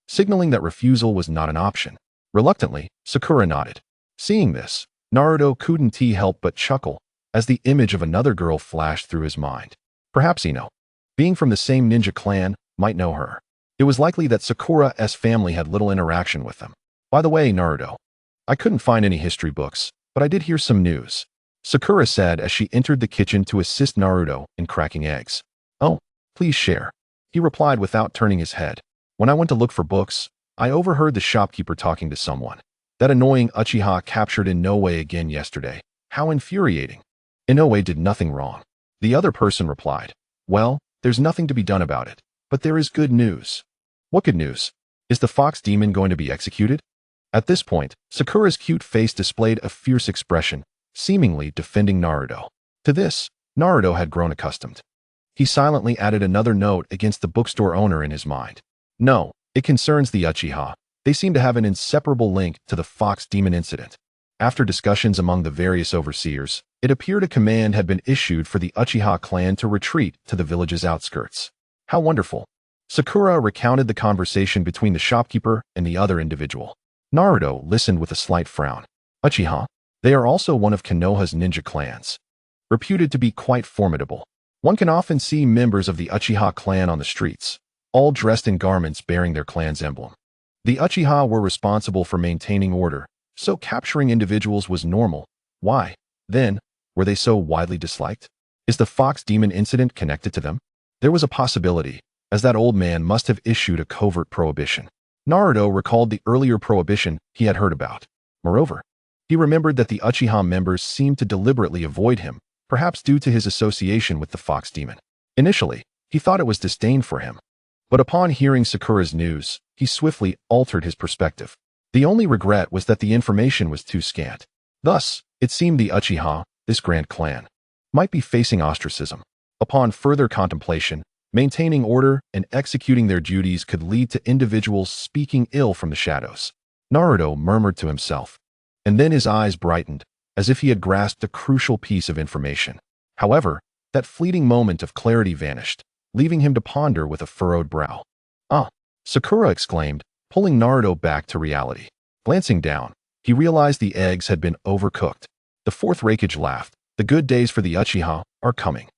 signaling that refusal was not an option. Reluctantly, Sakura nodded. Seeing this, Naruto couldn't help but chuckle as the image of another girl flashed through his mind. Perhaps Ino, being from the same ninja clan, might know her. It was likely that Sakura's family had little interaction with them. "By the way, Naruto, I couldn't find any history books, but I did hear some news," Sakura said as she entered the kitchen to assist Naruto in cracking eggs. "Oh, please share," he replied without turning his head. "When I went to look for books, I overheard the shopkeeper talking to someone. That annoying Uchiha captured Inoue again yesterday. How infuriating." "Inoue did nothing wrong," the other person replied. "Well, there's nothing to be done about it, but there is good news." "What good news? Is the fox demon going to be executed?" At this point, Sakura's cute face displayed a fierce expression, seemingly defending Naruto. To this, Naruto had grown accustomed. He silently added another note against the bookstore owner in his mind. "No, it concerns the Uchiha. They seem to have an inseparable link to the fox demon incident." After discussions among the various overseers, it appeared a command had been issued for the Uchiha clan to retreat to the village's outskirts. "How wonderful." Sakura recounted the conversation between the shopkeeper and the other individual. Naruto listened with a slight frown. "Uchiha? They are also one of Konoha's ninja clans, reputed to be quite formidable. One can often see members of the Uchiha clan on the streets, all dressed in garments bearing their clan's emblem. The Uchiha were responsible for maintaining order, so capturing individuals was normal. Why, then, were they so widely disliked? Is the fox demon incident connected to them? There was a possibility, as that old man must have issued a covert prohibition. Naruto recalled the earlier prohibition he had heard about. Moreover, He remembered that the Uchiha members seemed to deliberately avoid him, perhaps due to his association with the fox demon. Initially, he thought it was disdain for him. But upon hearing Sakura's news, he swiftly altered his perspective. The only regret was that the information was too scant. Thus, it seemed the Uchiha, this grand clan, might be facing ostracism. Upon further contemplation, maintaining order and executing their duties could lead to individuals speaking ill from the shadows. Naruto murmured to himself, and then his eyes brightened, as if he had grasped a crucial piece of information. However, that fleeting moment of clarity vanished, leaving him to ponder with a furrowed brow. "Ah!" Sakura exclaimed, pulling Naruto back to reality. Glancing down, he realized the eggs had been overcooked. The fourth Raikage laughed. "The good days for the Uchiha are coming."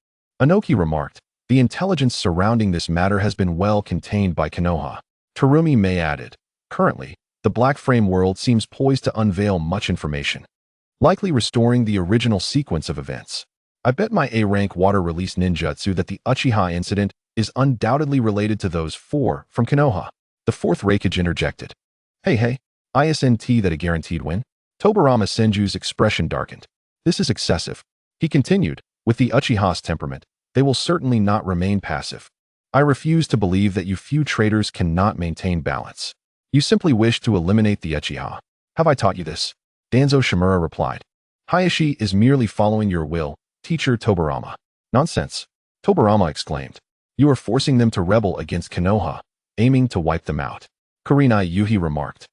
Inoki remarked, "The intelligence surrounding this matter has been well contained by Konoha." Terumi May added, "Currently, the Black Frame world seems poised to unveil much information, likely restoring the original sequence of events. I bet my A-rank water release ninjutsu that the Uchiha incident is undoubtedly related to those four from Konoha." The fourth Raikage interjected, Hey, isn't that a guaranteed win?" Tobirama Senju's expression darkened. "This is excessive." He continued, "With the Uchiha's temperament, they will certainly not remain passive. I refuse to believe that you few traitors cannot maintain balance. You simply wish to eliminate the Uchiha. Have I taught you this?" Danzo Shimura replied, "Hayashi is merely following your will, teacher Tobirama." "Nonsense!" Tobirama exclaimed. "You are forcing them to rebel against Konoha, aiming to wipe them out." Kurinai Yuhi remarked,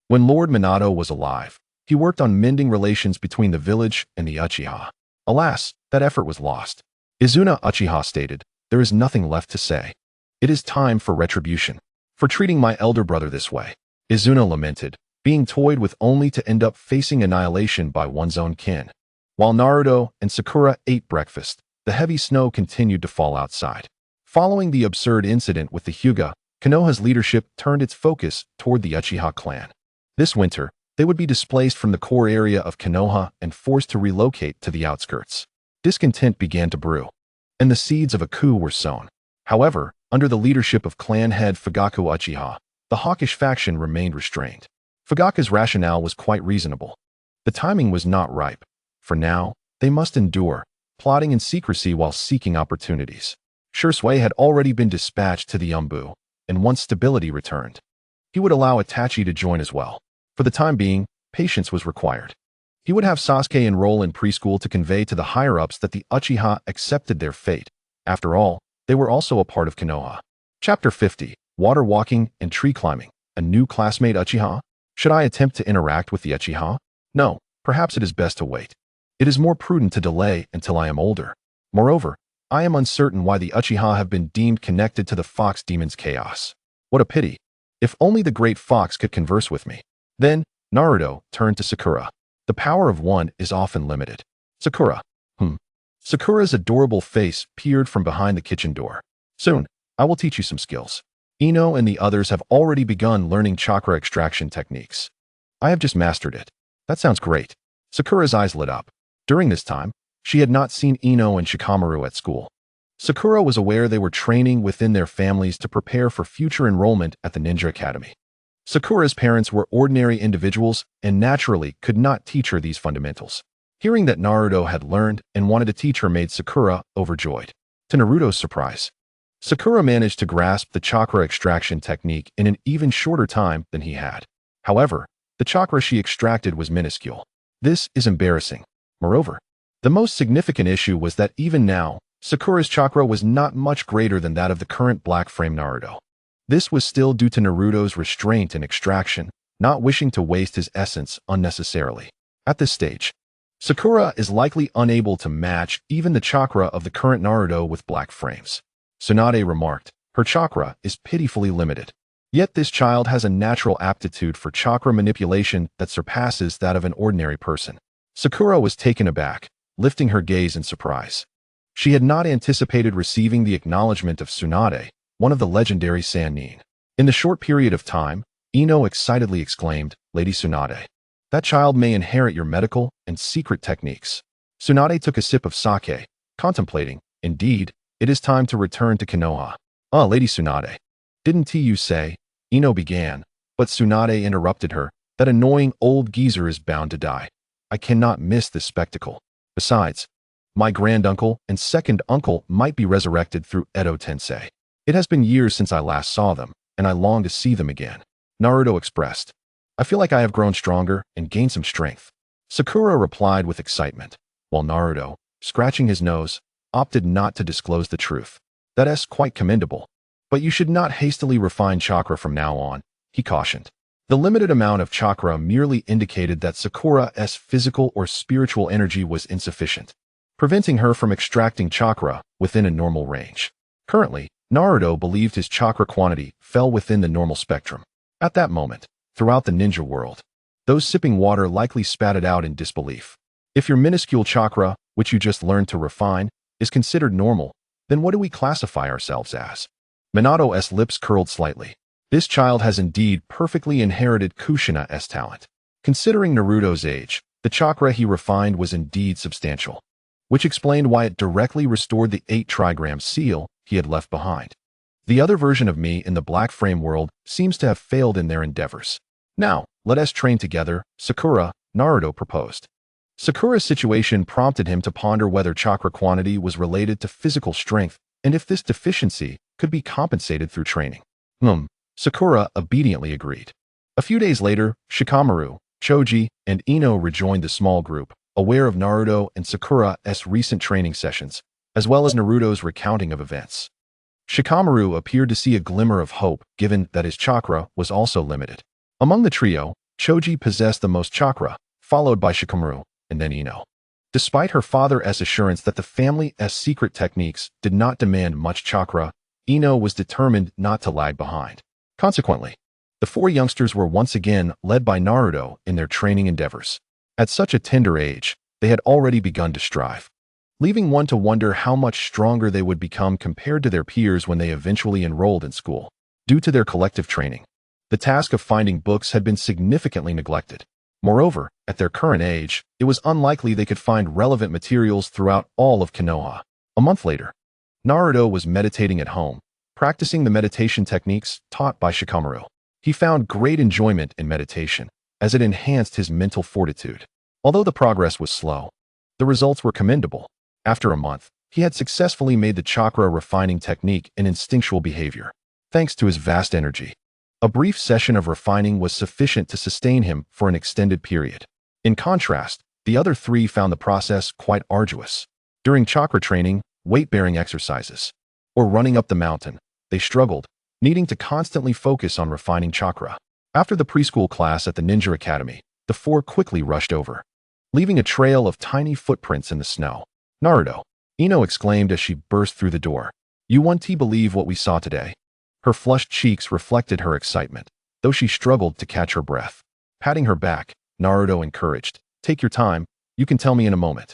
"When Lord Minato was alive, he worked on mending relations between the village and the Uchiha. Alas, that effort was lost." Izuna Uchiha stated, "There is nothing left to say. It is time for retribution. For treating my elder brother this way." Izuna lamented, being toyed with only to end up facing annihilation by one's own kin. While Naruto and Sakura ate breakfast, the heavy snow continued to fall outside. Following the absurd incident with the Hyuga, Konoha's leadership turned its focus toward the Uchiha clan. This winter, they would be displaced from the core area of Konoha and forced to relocate to the outskirts. Discontent began to brew, and the seeds of a coup were sown. However, under the leadership of clan head Fugaku Uchiha, the hawkish faction remained restrained. Fugaku's rationale was quite reasonable. The timing was not ripe. For now, they must endure, plotting in secrecy while seeking opportunities. Shursui had already been dispatched to the Umbu, and once stability returned, he would allow Itachi to join as well. For the time being, patience was required. He would have Sasuke enroll in preschool to convey to the higher-ups that the Uchiha accepted their fate. After all, they were also a part of Konoha. Chapter 50, Water Walking and Tree Climbing. A new classmate Uchiha? Should I attempt to interact with the Uchiha? No, perhaps it is best to wait. It is more prudent to delay until I am older. Moreover, I am uncertain why the Uchiha have been deemed connected to the fox demon's chaos. What a pity. If only the great fox could converse with me. Then, Naruto turned to Sakura. The power of one is often limited. Sakura. Sakura's adorable face peered from behind the kitchen door. Soon, I will teach you some skills. Ino and the others have already begun learning chakra extraction techniques. I have just mastered it. That sounds great. Sakura's eyes lit up. During this time, she had not seen Ino and Shikamaru at school. Sakura was aware they were training within their families to prepare for future enrollment at the Ninja Academy. Sakura's parents were ordinary individuals and naturally could not teach her these fundamentals. Hearing that Naruto had learned and wanted to teach her made Sakura overjoyed. To Naruto's surprise, Sakura managed to grasp the chakra extraction technique in an even shorter time than he had. However, the chakra she extracted was minuscule. This is embarrassing. Moreover, the most significant issue was that even now, Sakura's chakra was not much greater than that of the current Black Frame Naruto. This was still due to Naruto's restraint and extraction, not wishing to waste his essence unnecessarily. At this stage, Sakura is likely unable to match even the chakra of the current Naruto with Black Frames. Tsunade remarked, her chakra is pitifully limited. Yet this child has a natural aptitude for chakra manipulation that surpasses that of an ordinary person. Sakura was taken aback, lifting her gaze in surprise. She had not anticipated receiving the acknowledgement of Tsunade, one of the legendary Sannin. In the short period of time, Ino excitedly exclaimed, Lady Tsunade, that child may inherit your medical and secret techniques. Tsunade took a sip of sake, contemplating, indeed, it is time to return to Konoha. Ah, Lady Tsunade. Didn't you say? Ino began, but Tsunade interrupted her, that annoying old geezer is bound to die. I cannot miss this spectacle. Besides, my granduncle and second uncle might be resurrected through Edo Tensei. It has been years since I last saw them, and I long to see them again. Naruto expressed. I feel like I have grown stronger and gained some strength. Sakura replied with excitement, while Naruto, scratching his nose, opted not to disclose the truth. That is quite commendable. But you should not hastily refine chakra from now on, he cautioned. The limited amount of chakra merely indicated that Sakura's physical or spiritual energy was insufficient, preventing her from extracting chakra within a normal range. Currently, Naruto believed his chakra quantity fell within the normal spectrum. At that moment, throughout the ninja world, those sipping water likely spat it out in disbelief. If your minuscule chakra, which you just learned to refine, is considered normal, then what do we classify ourselves as? Minato's lips curled slightly. This child has indeed perfectly inherited Kushina's talent. Considering Naruto's age, the chakra he refined was indeed substantial, which explained why it directly restored the 8 trigram seal he had left behind. The other version of me in the Black Frame world seems to have failed in their endeavors. Now, let us train together, Sakura, Naruto proposed. Sakura's situation prompted him to ponder whether chakra quantity was related to physical strength and if this deficiency could be compensated through training. Sakura obediently agreed. A few days later, Shikamaru, Choji, and Ino rejoined the small group, aware of Naruto and Sakura's recent training sessions, as well as Naruto's recounting of events. Shikamaru appeared to see a glimmer of hope, given that his chakra was also limited. Among the trio, Choji possessed the most chakra, followed by Shikamaru, and then Ino. Despite her father's assurance that the family's secret techniques did not demand much chakra, Ino was determined not to lag behind. Consequently, the 4 youngsters were once again led by Naruto in their training endeavors. At such a tender age, they had already begun to strive, leaving one to wonder how much stronger they would become compared to their peers when they eventually enrolled in school. Due to their collective training, the task of finding books had been significantly neglected. Moreover, at their current age, it was unlikely they could find relevant materials throughout all of Konoha. A month later, Naruto was meditating at home, practicing the meditation techniques taught by Shikamaru. He found great enjoyment in meditation, as it enhanced his mental fortitude. Although the progress was slow, the results were commendable. After a month, he had successfully made the chakra refining technique an instinctual behavior, thanks to his vast energy. A brief session of refining was sufficient to sustain him for an extended period. In contrast, the other 3 found the process quite arduous. During chakra training, weight-bearing exercises, or running up the mountain, they struggled, needing to constantly focus on refining chakra. After the preschool class at the Ninja Academy, the 4 quickly rushed over, leaving a trail of tiny footprints in the snow. Naruto, Ino exclaimed as she burst through the door. You won't believe what we saw today. Her flushed cheeks reflected her excitement, though she struggled to catch her breath. Patting her back, Naruto encouraged, Take your time, you can tell me in a moment.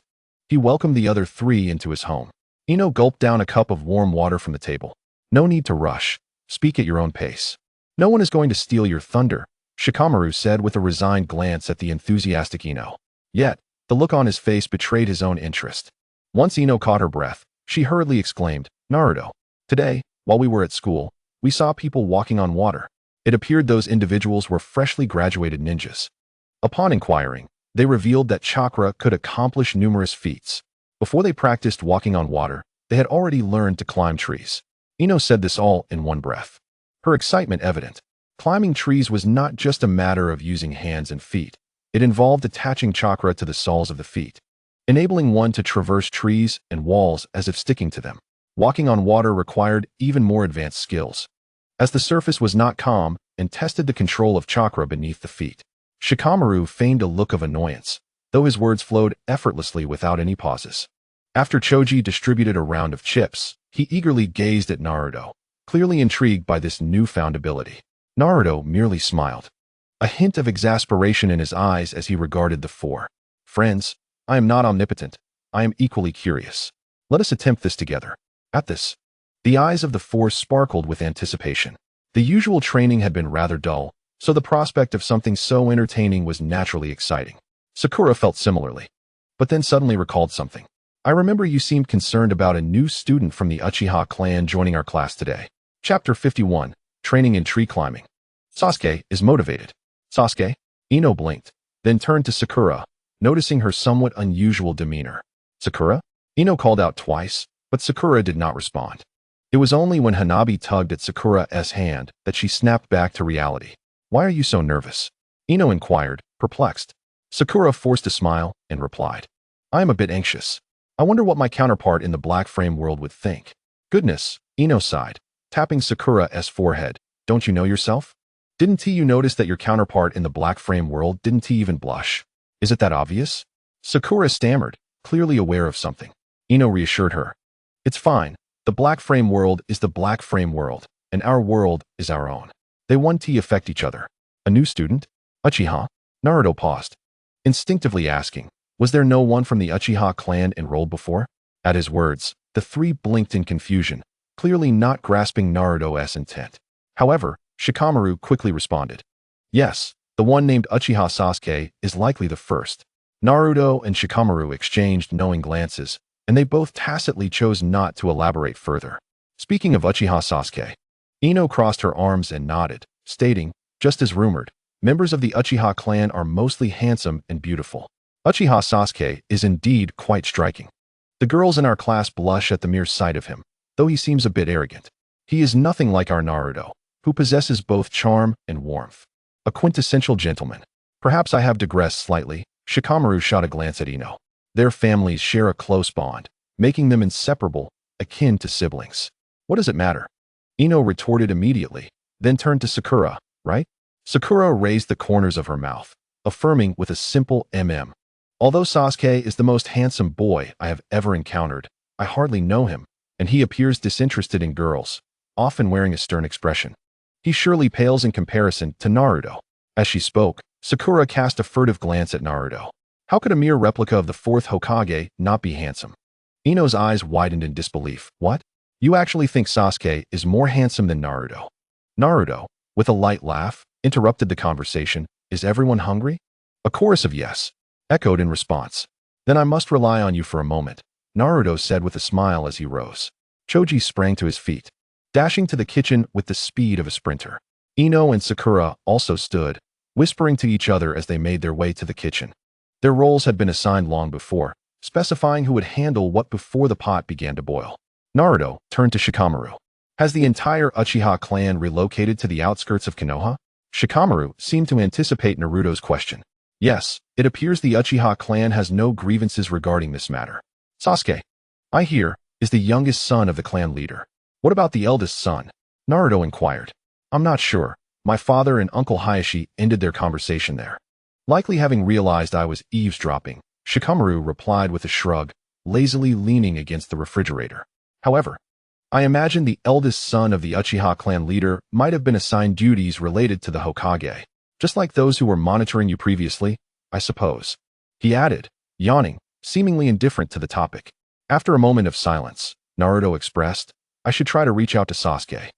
He welcomed the other 3 into his home. Ino gulped down a cup of warm water from the table. No need to rush. Speak at your own pace. No one is going to steal your thunder, Shikamaru said with a resigned glance at the enthusiastic Ino. Yet, the look on his face betrayed his own interest. Once Ino caught her breath, she hurriedly exclaimed, Naruto, today, while we were at school, we saw people walking on water. It appeared those individuals were freshly graduated ninjas. Upon inquiring, they revealed that chakra could accomplish numerous feats. Before they practiced walking on water, they had already learned to climb trees. Ino said this all in one breath, her excitement evident. Climbing trees was not just a matter of using hands and feet. It involved attaching chakra to the soles of the feet, enabling one to traverse trees and walls as if sticking to them. Walking on water required even more advanced skills, as the surface was not calm and tested the control of chakra beneath the feet. Shikamaru feigned a look of annoyance, though his words flowed effortlessly without any pauses. After Choji distributed a round of chips, he eagerly gazed at Naruto, clearly intrigued by this newfound ability. Naruto merely smiled, a hint of exasperation in his eyes as he regarded the 4. Friends, I am not omnipotent. I am equally curious. Let us attempt this together. At this, the eyes of the 4 sparkled with anticipation. The usual training had been rather dull, so the prospect of something so entertaining was naturally exciting. Sakura felt similarly, but then suddenly recalled something. I remember you seemed concerned about a new student from the Uchiha clan joining our class today. Chapter 51, Training in Tree Climbing. Sasuke is motivated. Sasuke? Ino blinked, then turned to Sakura. noticing her somewhat unusual demeanor. "Sakura?" Ino called out twice, but Sakura did not respond. It was only when Hanabi tugged at Sakura's hand that she snapped back to reality. "Why are you so nervous?" Ino inquired, perplexed. Sakura forced a smile and replied, "I am a bit anxious. I wonder what my counterpart in the Black Frame world would think." "Goodness," Ino sighed, tapping Sakura's forehead. "Don't you know yourself? Didn't you notice that your counterpart in the Black Frame world didn't even blush? Is it that obvious?" Sakura stammered, clearly aware of something. Ino reassured her. "It's fine. The Black Frame world is the Black Frame world, and our world is our own. They won't affect each other." "A new student? Uchiha?" Naruto paused, instinctively asking, was there no one from the Uchiha clan enrolled before? At his words, the three blinked in confusion, clearly not grasping Naruto's intent. However, Shikamaru quickly responded. "Yes, the one named Uchiha Sasuke is likely the first." Naruto and Shikamaru exchanged knowing glances, and they both tacitly chose not to elaborate further. Speaking of Uchiha Sasuke, Ino crossed her arms and nodded, stating, "Just as rumored, members of the Uchiha clan are mostly handsome and beautiful. Uchiha Sasuke is indeed quite striking. The girls in our class blush at the mere sight of him, though he seems a bit arrogant. He is nothing like our Naruto, who possesses both charm and warmth. A quintessential gentleman. Perhaps I have digressed slightly." Shikamaru shot a glance at Ino. Their families share a close bond, making them inseparable, akin to siblings. "What does it matter?" Ino retorted immediately, then turned to Sakura, "Right?" Sakura raised the corners of her mouth, affirming with a simple mm. "Although Sasuke is the most handsome boy I have ever encountered, I hardly know him, and he appears disinterested in girls, often wearing a stern expression. He surely pales in comparison to Naruto." As she spoke, Sakura cast a furtive glance at Naruto. How could a mere replica of the fourth Hokage not be handsome? Ino's eyes widened in disbelief. "What? You actually think Sasuke is more handsome than Naruto?" Naruto, with a light laugh, interrupted the conversation. "Is everyone hungry?" A chorus of yes echoed in response. "Then I must rely on you for a moment," Naruto said with a smile as he rose. Choji sprang to his feet, dashing to the kitchen with the speed of a sprinter. Ino and Sakura also stood, whispering to each other as they made their way to the kitchen. Their roles had been assigned long before, specifying who would handle what before the pot began to boil. Naruto turned to Shikamaru. "Has the entire Uchiha clan relocated to the outskirts of Konoha?" Shikamaru seemed to anticipate Naruto's question. "Yes, it appears the Uchiha clan has no grievances regarding this matter." "Sasuke, I hear, is the youngest son of the clan leader. What about the eldest son?" Naruto inquired. "I'm not sure. My father and Uncle Hayashi ended their conversation there." Likely having realized I was eavesdropping, Shikamaru replied with a shrug, lazily leaning against the refrigerator. "However, I imagine the eldest son of the Uchiha clan leader might have been assigned duties related to the Hokage, just like those who were monitoring you previously, I suppose." He added, yawning, seemingly indifferent to the topic. After a moment of silence, Naruto expressed, "I should try to reach out to Sasuke.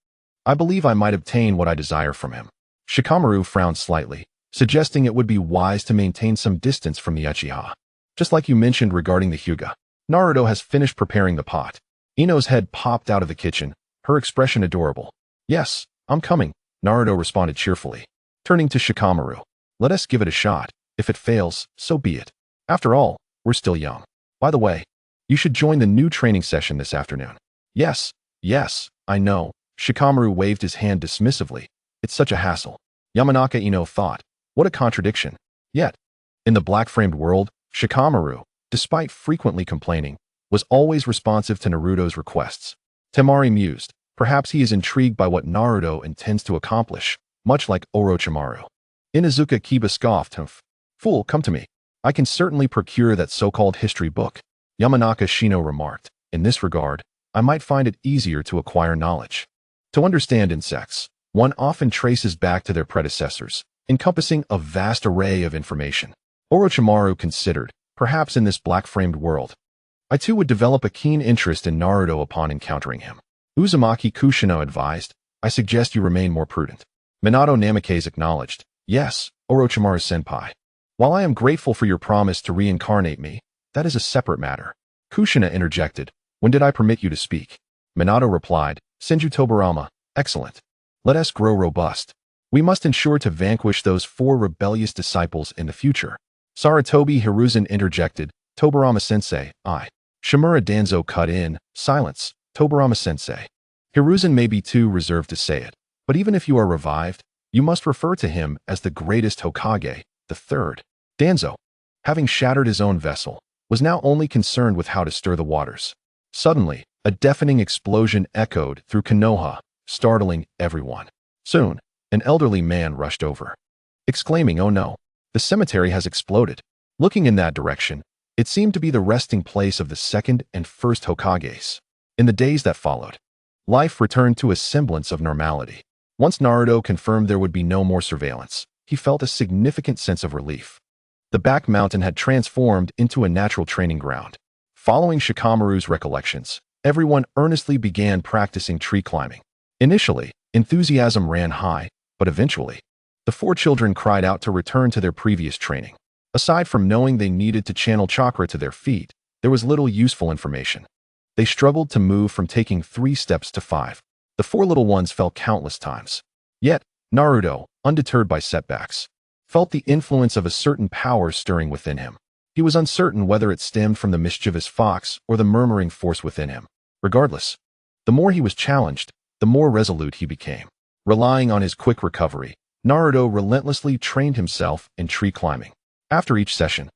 I believe I might obtain what I desire from him." Shikamaru frowned slightly, suggesting it would be wise to maintain some distance from the Uchiha. "Just like you mentioned regarding the Hyuga, Naruto has finished preparing the pot." Ino's head popped out of the kitchen, her expression adorable. "Yes, I'm coming," Naruto responded cheerfully. Turning to Shikamaru, "Let us give it a shot. If it fails, so be it. After all, we're still young. By the way, you should join the new training session this afternoon." Yes, I know." Shikamaru waved his hand dismissively. "It's such a hassle." Yamanaka Ino thought, what a contradiction. Yet, in the black-framed world, Shikamaru, despite frequently complaining, was always responsive to Naruto's requests. Temari mused, perhaps he is intrigued by what Naruto intends to accomplish, much like Orochimaru. Inuzuka Kiba scoffed, "Fool, come to me. I can certainly procure that so-called history book." Yamanaka Shino remarked, "In this regard, I might find it easier to acquire knowledge. To understand insects, one often traces back to their predecessors, encompassing a vast array of information." Orochimaru considered, perhaps in this black-framed world, I too would develop a keen interest in Naruto upon encountering him. Uzumaki Kushina advised, "I suggest you remain more prudent." Minato Namikaze acknowledged, "Yes, Orochimaru-senpai. While I am grateful for your promise to reincarnate me, that is a separate matter." Kushina interjected, "When did I permit you to speak?" Minato replied, "Senju Tobirama, excellent. Let us grow robust. We must ensure to vanquish those 4 rebellious disciples in the future." Saratobi Hiruzen interjected, Tobirama-sensei, I. Shimura Danzo cut in, silence, Tobirama-sensei. Hiruzen may be too reserved to say it, but even if you are revived, you must refer to him as the greatest Hokage, the third. Danzo, having shattered his own vessel, was now only concerned with how to stir the waters. Suddenly, a deafening explosion echoed through Konoha, startling everyone. Soon, an elderly man rushed over, exclaiming, "Oh no, the cemetery has exploded." Looking in that direction, it seemed to be the resting place of the second and first Hokages. In the days that followed, life returned to a semblance of normality. Once Naruto confirmed there would be no more surveillance, he felt a significant sense of relief. The back mountain had transformed into a natural training ground. Following Shikamaru's recollections, everyone earnestly began practicing tree climbing. Initially, enthusiasm ran high, but eventually, the four children cried out to return to their previous training. Aside from knowing they needed to channel chakra to their feet, there was little useful information. They struggled to move from taking 3 steps to 5. The four little ones fell countless times. Yet, Naruto, undeterred by setbacks, felt the influence of a certain power stirring within him. He was uncertain whether it stemmed from the mischievous fox or the murmuring force within him. Regardless, the more he was challenged, the more resolute he became. Relying on his quick recovery, Naruto relentlessly trained himself in tree climbing. After each session,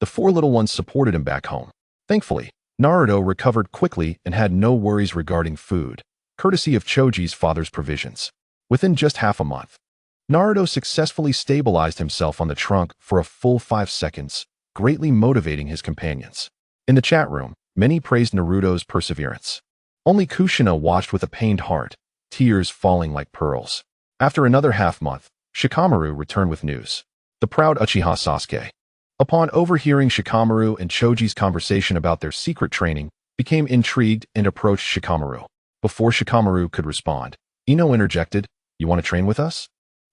the four little ones supported him back home. Thankfully, Naruto recovered quickly and had no worries regarding food, courtesy of Choji's father's provisions. Within just half a month, Naruto successfully stabilized himself on the trunk for a full 5 seconds, greatly motivating his companions. In the chat room, many praised Naruto's perseverance. Only Kushina watched with a pained heart, tears falling like pearls. After another half-month, Shikamaru returned with news. The proud Uchiha Sasuke, upon overhearing Shikamaru and Choji's conversation about their secret training, became intrigued and approached Shikamaru. Before Shikamaru could respond, Ino interjected, "You want to train with us?"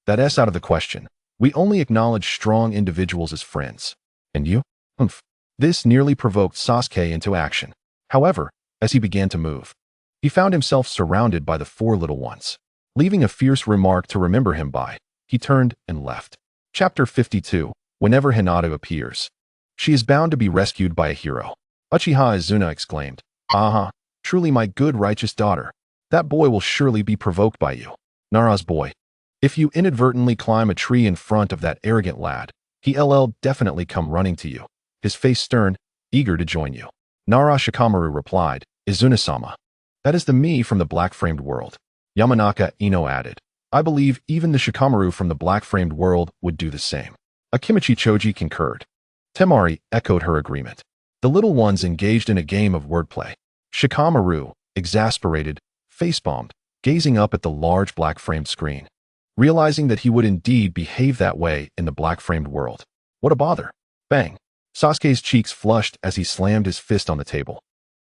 That's out of the question. We only acknowledge strong individuals as friends. And you? Humph. This nearly provoked Sasuke into action. However, as he began to move, he found himself surrounded by the four little ones. Leaving a fierce remark to remember him by, he turned and left. Chapter 52. Whenever Hinata appears, she is bound to be rescued by a hero. Uchiha Izuna exclaimed, "Aha, truly my good righteous daughter. That boy will surely be provoked by you. Nara's boy. If you inadvertently climb a tree in front of that arrogant lad, he'll definitely come running to you, his face stern, eager to join you." Nara Shikamaru replied, "Izuna-sama. That is the me from the black-framed world." Yamanaka Ino added, "I believe even the Shikamaru from the black-framed world would do the same." Akimichi Choji concurred. Temari echoed her agreement. The little ones engaged in a game of wordplay. Shikamaru, exasperated, face-bombed, gazing up at the large black-framed screen, realizing that he would indeed behave that way in the black-framed world. What a bother. Bang. Sasuke's cheeks flushed as he slammed his fist on the table.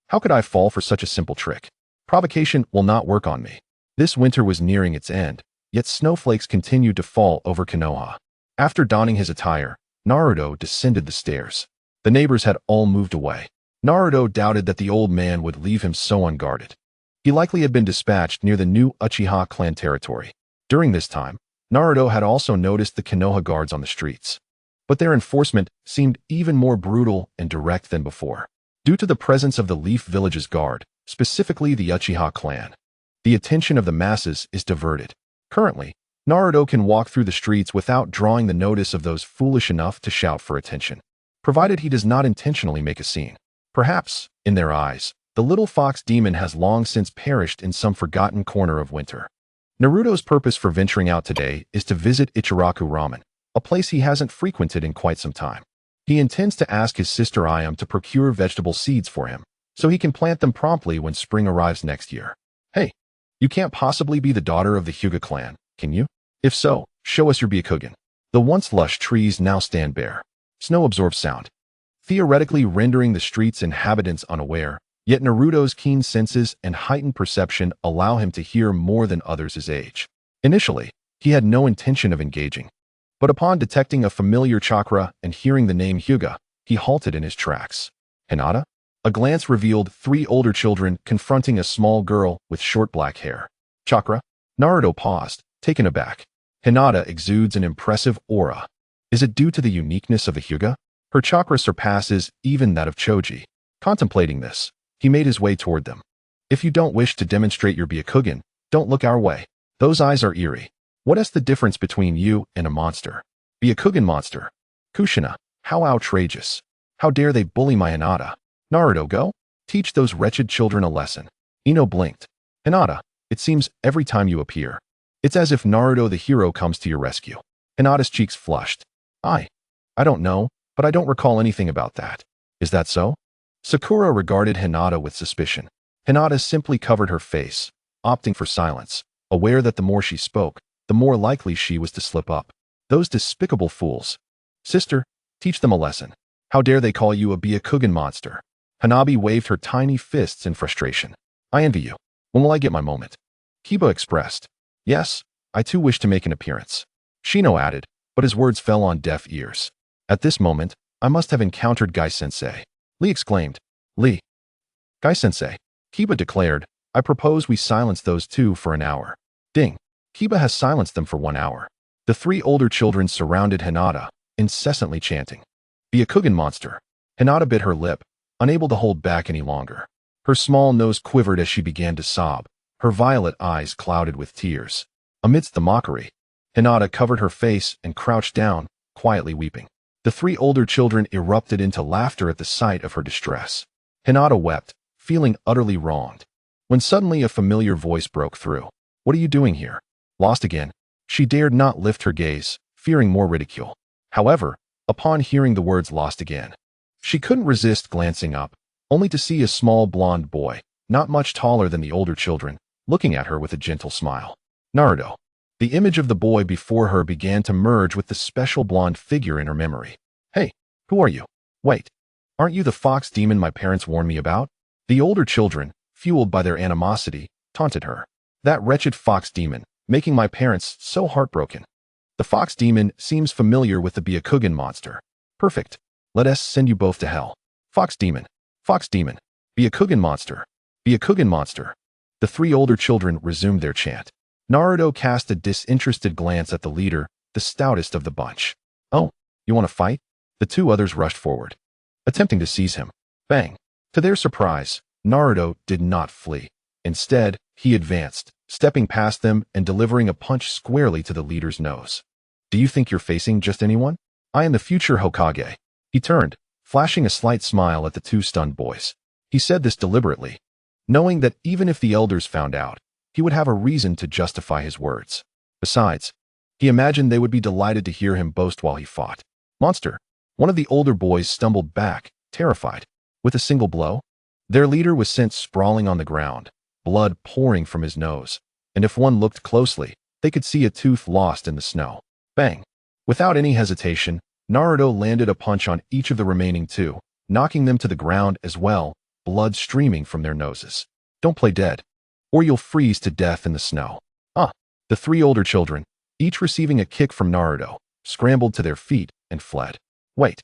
How could I fall for such a simple trick? Provocation will not work on me. This winter was nearing its end, yet snowflakes continued to fall over Konoha. After donning his attire, Naruto descended the stairs. The neighbors had all moved away. Naruto doubted that the old man would leave him so unguarded. He likely had been dispatched near the new Uchiha clan territory. During this time, Naruto had also noticed the Konoha guards on the streets. But their enforcement seemed even more brutal and direct than before. Due to the presence of the Leaf Village's guard, specifically the Uchiha clan, the attention of the masses is diverted. Currently, Naruto can walk through the streets without drawing the notice of those foolish enough to shout for attention, provided he does not intentionally make a scene. Perhaps, in their eyes, the little fox demon has long since perished in some forgotten corner of winter. Naruto's purpose for venturing out today is to visit Ichiraku Ramen, a place he hasn't frequented in quite some time. He intends to ask his sister Ayam to procure vegetable seeds for him, so he can plant them promptly when spring arrives next year. Hey, you can't possibly be the daughter of the Hyuga clan, can you? If so, show us your Byakugan. The once lush trees now stand bare. Snow absorbs sound, theoretically rendering the street's inhabitants unaware, yet Naruto's keen senses and heightened perception allow him to hear more than others his age. Initially, he had no intention of engaging, but upon detecting a familiar chakra and hearing the name Hyuga, he halted in his tracks. Hinata? A glance revealed 3 older children confronting a small girl with short black hair. Chakra? Naruto paused, taken aback. Hinata exudes an impressive aura. Is it due to the uniqueness of the Hyuga? Her chakra surpasses even that of Choji. Contemplating this, he made his way toward them. If you don't wish to demonstrate your Byakugan, don't look our way. Those eyes are eerie. What is the difference between you and a monster? Byakugan monster. Kushina, how outrageous. How dare they bully my Hinata? Naruto, go. Teach those wretched children a lesson. Ino blinked. Hinata, it seems every time you appear, it's as if Naruto the hero comes to your rescue. Hinata's cheeks flushed. I don't know, but I don't recall anything about that. Is that so? Sakura regarded Hinata with suspicion. Hinata simply covered her face, opting for silence, aware that the more she spoke, the more likely she was to slip up. Those despicable fools. Sister, teach them a lesson. How dare they call you a Byakugan monster? Hanabi waved her tiny fists in frustration. I envy you. When will I get my moment? Kiba expressed. Yes, I too wish to make an appearance. Shino added, but his words fell on deaf ears. At this moment, I must have encountered Gai-sensei. Lee exclaimed. Lee. Gai-sensei. Kiba declared, I propose we silence those two for an hour. Ding. Kiba has silenced them for 1 hour. The three older children surrounded Hinata, incessantly chanting. Byakugan monster. Hinata bit her lip, unable to hold back any longer. Her small nose quivered as she began to sob, her violet eyes clouded with tears. Amidst the mockery, Hinata covered her face and crouched down, quietly weeping. The three older children erupted into laughter at the sight of her distress. Hinata wept, feeling utterly wronged, when suddenly a familiar voice broke through. What are you doing here? Lost again? She dared not lift her gaze, fearing more ridicule. However, upon hearing the words lost again, she couldn't resist glancing up, only to see a small blonde boy, not much taller than the older children, looking at her with a gentle smile. Naruto. The image of the boy before her began to merge with the special blonde figure in her memory. Hey, who are you? Wait, aren't you the fox demon my parents warned me about? The older children, fueled by their animosity, taunted her. That wretched fox demon, making my parents so heartbroken. The fox demon seems familiar with the Byakugan monster. Perfect. Let us send you both to hell. Fox demon. Fox demon. Byakugan monster. Byakugan monster. The three older children resumed their chant. Naruto cast a disinterested glance at the leader, the stoutest of the bunch. Oh, you want to fight? The two others rushed forward, attempting to seize him. Bang. To their surprise, Naruto did not flee. Instead, he advanced, stepping past them and delivering a punch squarely to the leader's nose. Do you think you're facing just anyone? I am the future Hokage. He turned, flashing a slight smile at the two stunned boys. He said this deliberately, knowing that even if the elders found out, he would have a reason to justify his words. Besides, he imagined they would be delighted to hear him boast while he fought. Monster. One of the older boys stumbled back, terrified. With a single blow, their leader was sent sprawling on the ground, blood pouring from his nose, and if one looked closely, they could see a tooth lost in the snow. Bang. Without any hesitation, Naruto landed a punch on each of the remaining two, knocking them to the ground as well, blood streaming from their noses. Don't play dead, or you'll freeze to death in the snow. The three older children, each receiving a kick from Naruto, scrambled to their feet and fled. Wait.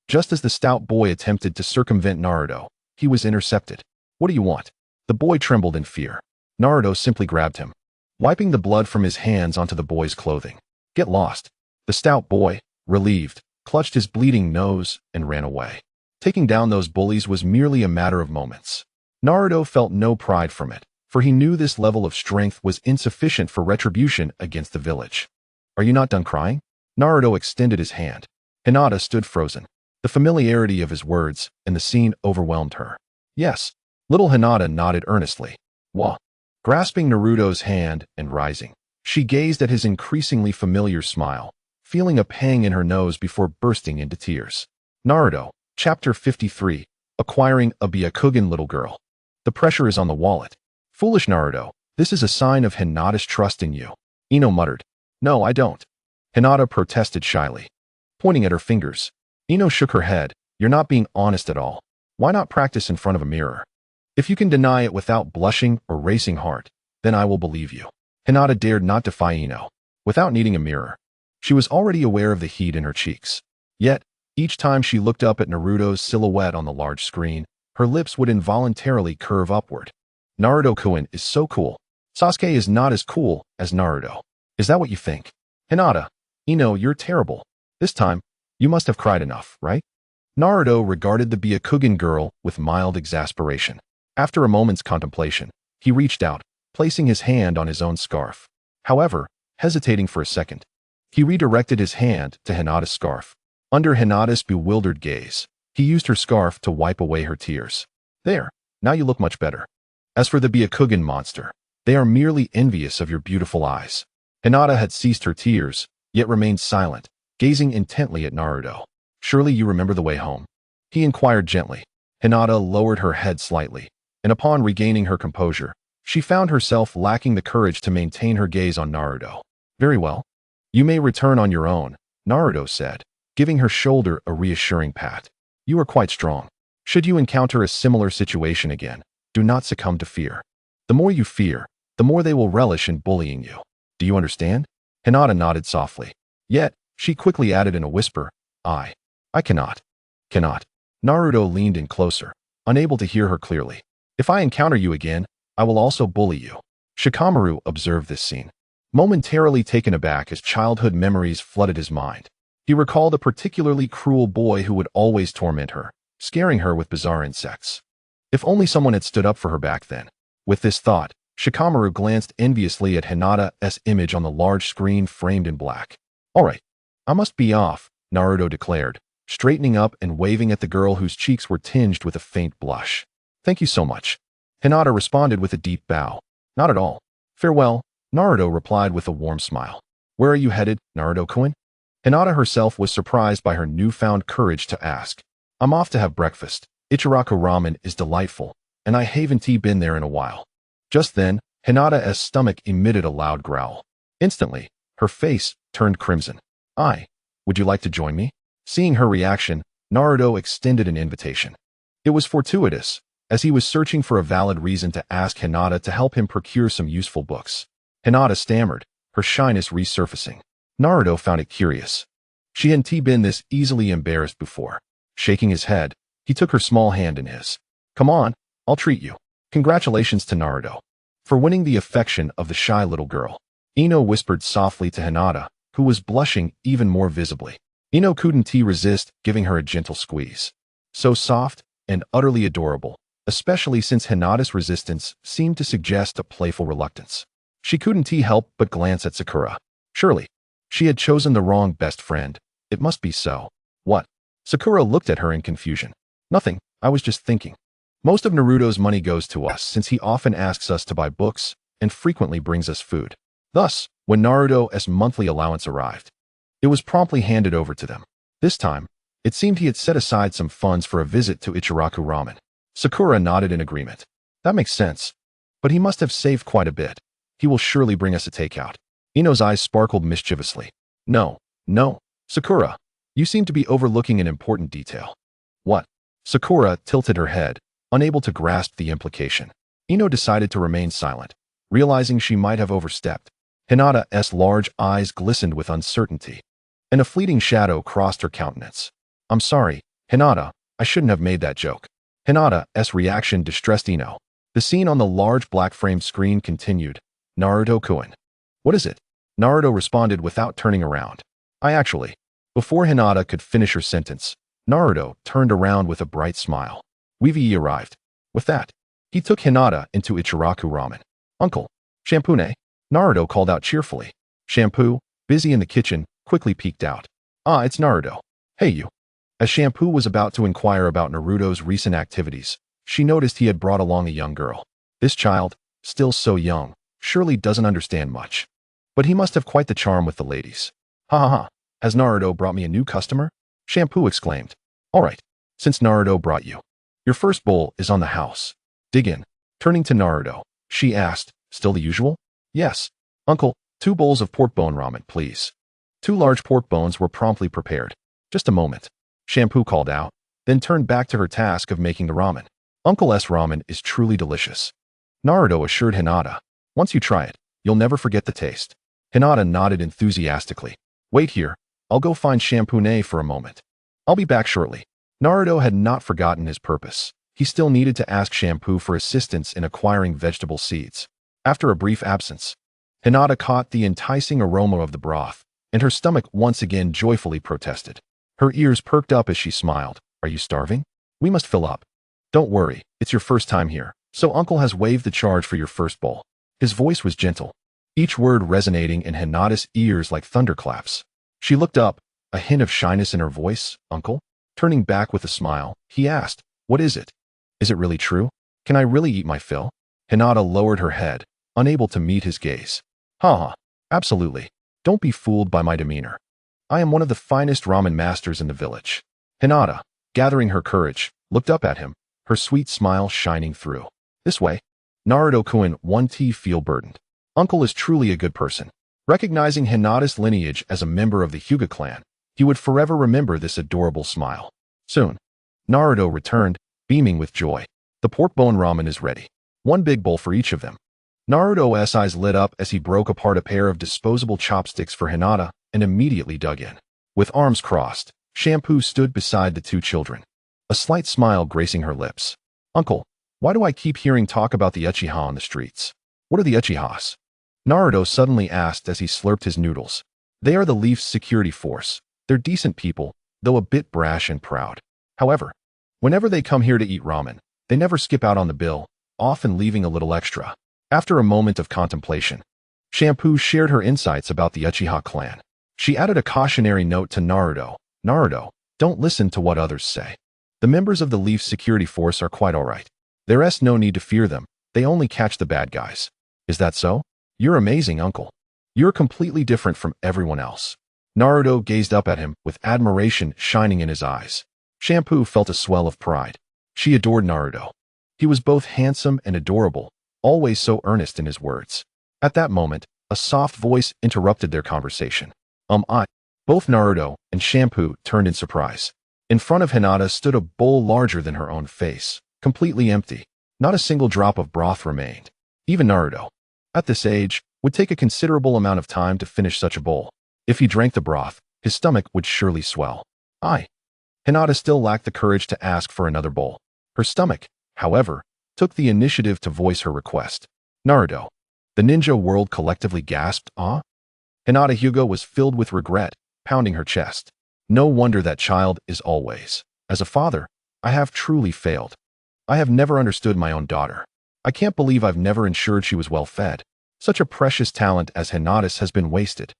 Just as the stout boy attempted to circumvent Naruto, he was intercepted. What do you want? The boy trembled in fear. Naruto simply grabbed him, wiping the blood from his hands onto the boy's clothing. Get lost. The stout boy, relieved, clutched his bleeding nose and ran away. Taking down those bullies was merely a matter of moments. Naruto felt no pride from it, for he knew this level of strength was insufficient for retribution against the village. Are you not done crying? Naruto extended his hand. Hinata stood frozen. The familiarity of his words and the scene overwhelmed her. Yes. Little Hinata nodded earnestly. Wah. Grasping Naruto's hand and rising, she gazed at his increasingly familiar smile, feeling a pang in her nose before bursting into tears. Naruto, Chapter 53, Acquiring a Byakugan Little Girl. The pressure is on the wallet. Foolish Naruto, this is a sign of Hinata's trust in you. Ino muttered. No, I don't. Hinata protested shyly, pointing at her fingers. Ino shook her head. You're not being honest at all. Why not practice in front of a mirror? If you can deny it without blushing or racing heart, then I will believe you. Hinata dared not defy Ino. Without needing a mirror, she was already aware of the heat in her cheeks. Yet, each time she looked up at Naruto's silhouette on the large screen, her lips would involuntarily curve upward. Naruto-kun is so cool. Sasuke is not as cool as Naruto. Is that what you think? Hinata, Ino, you're terrible. This time, you must have cried enough, right? Naruto regarded the Byakugan girl with mild exasperation. After a moment's contemplation, he reached out, placing his hand on his own scarf. However, hesitating for a second, he redirected his hand to Hinata's scarf. Under Hinata's bewildered gaze, he used her scarf to wipe away her tears. There, now you look much better. As for the Byakugan monster, they are merely envious of your beautiful eyes. Hinata had ceased her tears, yet remained silent, gazing intently at Naruto. Surely you remember the way home? He inquired gently. Hinata lowered her head slightly, and upon regaining her composure, she found herself lacking the courage to maintain her gaze on Naruto. Very well. You may return on your own, Naruto said, giving her shoulder a reassuring pat. You are quite strong. Should you encounter a similar situation again, do not succumb to fear. The more you fear, the more they will relish in bullying you. Do you understand? Hinata nodded softly. Yet, she quickly added in a whisper, I cannot. Cannot. Naruto leaned in closer, unable to hear her clearly. If I encounter you again, I will also bully you. Shikamaru observed this scene, momentarily taken aback as childhood memories flooded his mind. He recalled a particularly cruel boy who would always torment her, scaring her with bizarre insects. If only someone had stood up for her back then. With this thought, Shikamaru glanced enviously at Hinata's image on the large screen framed in black. All right, I must be off, Naruto declared, straightening up and waving at the girl whose cheeks were tinged with a faint blush. Thank you so much. Hinata responded with a deep bow. Not at all. Farewell, Naruto replied with a warm smile. Where are you headed, Naruto-kun? Hinata herself was surprised by her newfound courage to ask. I'm off to have breakfast. Ichiraku ramen is delightful, and I haven't been there in a while. Just then, Hinata's stomach emitted a loud growl. Instantly, her face turned crimson. Would you like to join me? Seeing her reaction, Naruto extended an invitation. It was fortuitous, as he was searching for a valid reason to ask Hinata to help him procure some useful books. Hinata stammered, her shyness resurfacing. Naruto found it curious. She hadn't been this easily embarrassed before. Shaking his head, he took her small hand in his. Come on, I'll treat you. Congratulations to Naruto for winning the affection of the shy little girl. Ino whispered softly to Hinata, who was blushing even more visibly. Ino couldn't resist giving her a gentle squeeze. So soft and utterly adorable, especially since Hinata's resistance seemed to suggest a playful reluctance. She couldn't help but glance at Sakura. Surely, she had chosen the wrong best friend. It must be so. What? Sakura looked at her in confusion. Nothing, I was just thinking. Most of Naruto's money goes to us since he often asks us to buy books and frequently brings us food. Thus, when Naruto's monthly allowance arrived, it was promptly handed over to them. This time, it seemed he had set aside some funds for a visit to Ichiraku Ramen. Sakura nodded in agreement. That makes sense. But he must have saved quite a bit. He will surely bring us a takeout. Ino's eyes sparkled mischievously. No, Sakura, you seem to be overlooking an important detail. What? Sakura tilted her head, unable to grasp the implication. Ino decided to remain silent, realizing she might have overstepped. Hinata's large eyes glistened with uncertainty, and a fleeting shadow crossed her countenance. I'm sorry, Hinata, I shouldn't have made that joke. Hinata's reaction distressed Ino. The scene on the large black-framed screen continued. Naruto-kun. What is it? Naruto responded without turning around. Before Hinata could finish her sentence, Naruto turned around with a bright smile. We've arrived. With that, he took Hinata into Ichiraku Ramen. Uncle, shampoo ne? Naruto called out cheerfully. Shampoo, busy in the kitchen, quickly peeked out. It's Naruto. Hey you. As Shampoo was about to inquire about Naruto's recent activities, she noticed he had brought along a young girl. This child, still so young, surely doesn't understand much. But he must have quite the charm with the ladies. Ha ha ha, has Naruto brought me a new customer? Shampoo exclaimed. All right, since Naruto brought you. Your first bowl is on the house. Dig in. Turning to Naruto, she asked, still the usual? Yes. Uncle, 2 bowls of pork bone ramen, please. 2 large pork bones were promptly prepared. Just a moment. Shampoo called out, then turned back to her task of making the ramen. Uncle's ramen is truly delicious. Naruto assured Hinata. Once you try it, you'll never forget the taste. Hinata nodded enthusiastically. Wait here, I'll go find Shampoo ne for a moment. I'll be back shortly. Naruto had not forgotten his purpose. He still needed to ask Shampoo for assistance in acquiring vegetable seeds. After a brief absence, Hinata caught the enticing aroma of the broth, and her stomach once again joyfully protested. Her ears perked up as she smiled. Are you starving? We must fill up. Don't worry, it's your first time here, so Uncle has waived the charge for your first bowl. His voice was gentle, each word resonating in Hinata's ears like thunderclaps. She looked up, a hint of shyness in her voice. Uncle? Turning back with a smile, he asked, what is it? Is it really true? Can I really eat my fill? Hinata lowered her head, unable to meet his gaze. Haha, absolutely. Don't be fooled by my demeanor. I am one of the finest ramen masters in the village. Hinata, gathering her courage, looked up at him, her sweet smile shining through. This way. Naruto-kun, 1T feel burdened. Uncle is truly a good person. Recognizing Hinata's lineage as a member of the Hyuga clan, he would forever remember this adorable smile. Soon, Naruto returned, beaming with joy. The pork bone ramen is ready. One big bowl for each of them. Naruto's eyes lit up as he broke apart a pair of disposable chopsticks for Hinata and immediately dug in. With arms crossed, Shampoo stood beside the two children, a slight smile gracing her lips. Uncle, why do I keep hearing talk about the Uchiha on the streets? What are the Uchihas? Naruto suddenly asked as he slurped his noodles. They are the Leaf's security force. They're decent people, though a bit brash and proud. However, whenever they come here to eat ramen, they never skip out on the bill, often leaving a little extra. After a moment of contemplation, Shampoo shared her insights about the Uchiha clan. She added a cautionary note to Naruto. Naruto, don't listen to what others say. The members of the Leaf security force are quite alright. There's no need to fear them, they only catch the bad guys. Is that so? You're amazing, Uncle. You're completely different from everyone else. Naruto gazed up at him with admiration shining in his eyes. Shampoo felt a swell of pride. She adored Naruto. He was both handsome and adorable, always so earnest in his words. At that moment, a soft voice interrupted their conversation. Both Naruto and Shampoo turned in surprise. In front of Hinata stood a bowl larger than her own face, completely empty. Not a single drop of broth remained. Even Naruto, at this age, would take a considerable amount of time to finish such a bowl. If he drank the broth, his stomach would surely swell. Hinata still lacked the courage to ask for another bowl. Her stomach, however, took the initiative to voice her request. Naruto. The ninja world collectively gasped, Hinata Hyuga was filled with regret, pounding her chest. No wonder that child is always. As a father, I have truly failed. I have never understood my own daughter. I can't believe I've never ensured she was well fed. Such a precious talent as Hinata's has been wasted.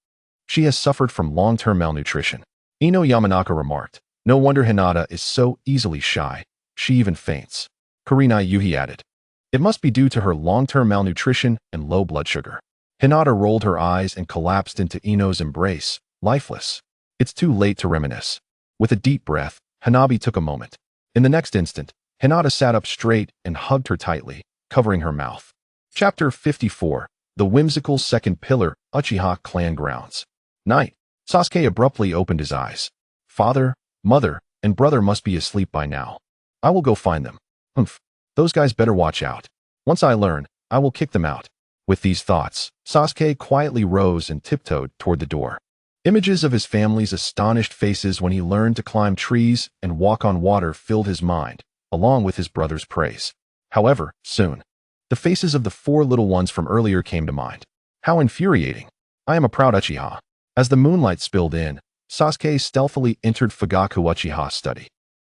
She has suffered from long-term malnutrition. Ino Yamanaka remarked. No wonder Hinata is so easily shy. She even faints. Kurinai Yuhi added. It must be due to her long-term malnutrition and low blood sugar. Hinata rolled her eyes and collapsed into Ino's embrace, lifeless. It's too late to reminisce. With a deep breath, Hanabi took a moment. In the next instant, Hinata sat up straight and hugged her tightly, covering her mouth. Chapter 54. The Whimsical Second Pillar, Uchiha Clan Grounds. Night. Sasuke abruptly opened his eyes. Father, mother, and brother must be asleep by now. I will go find them. Those guys better watch out. Once I learn, I will kick them out. With these thoughts, Sasuke quietly rose and tiptoed toward the door. Images of his family's astonished faces when he learned to climb trees and walk on water filled his mind, along with his brother's praise. However, soon, the faces of the four little ones from earlier came to mind. How infuriating. I am a proud Uchiha. As the moonlight spilled in, Sasuke stealthily entered Fugaku Uchiha's study,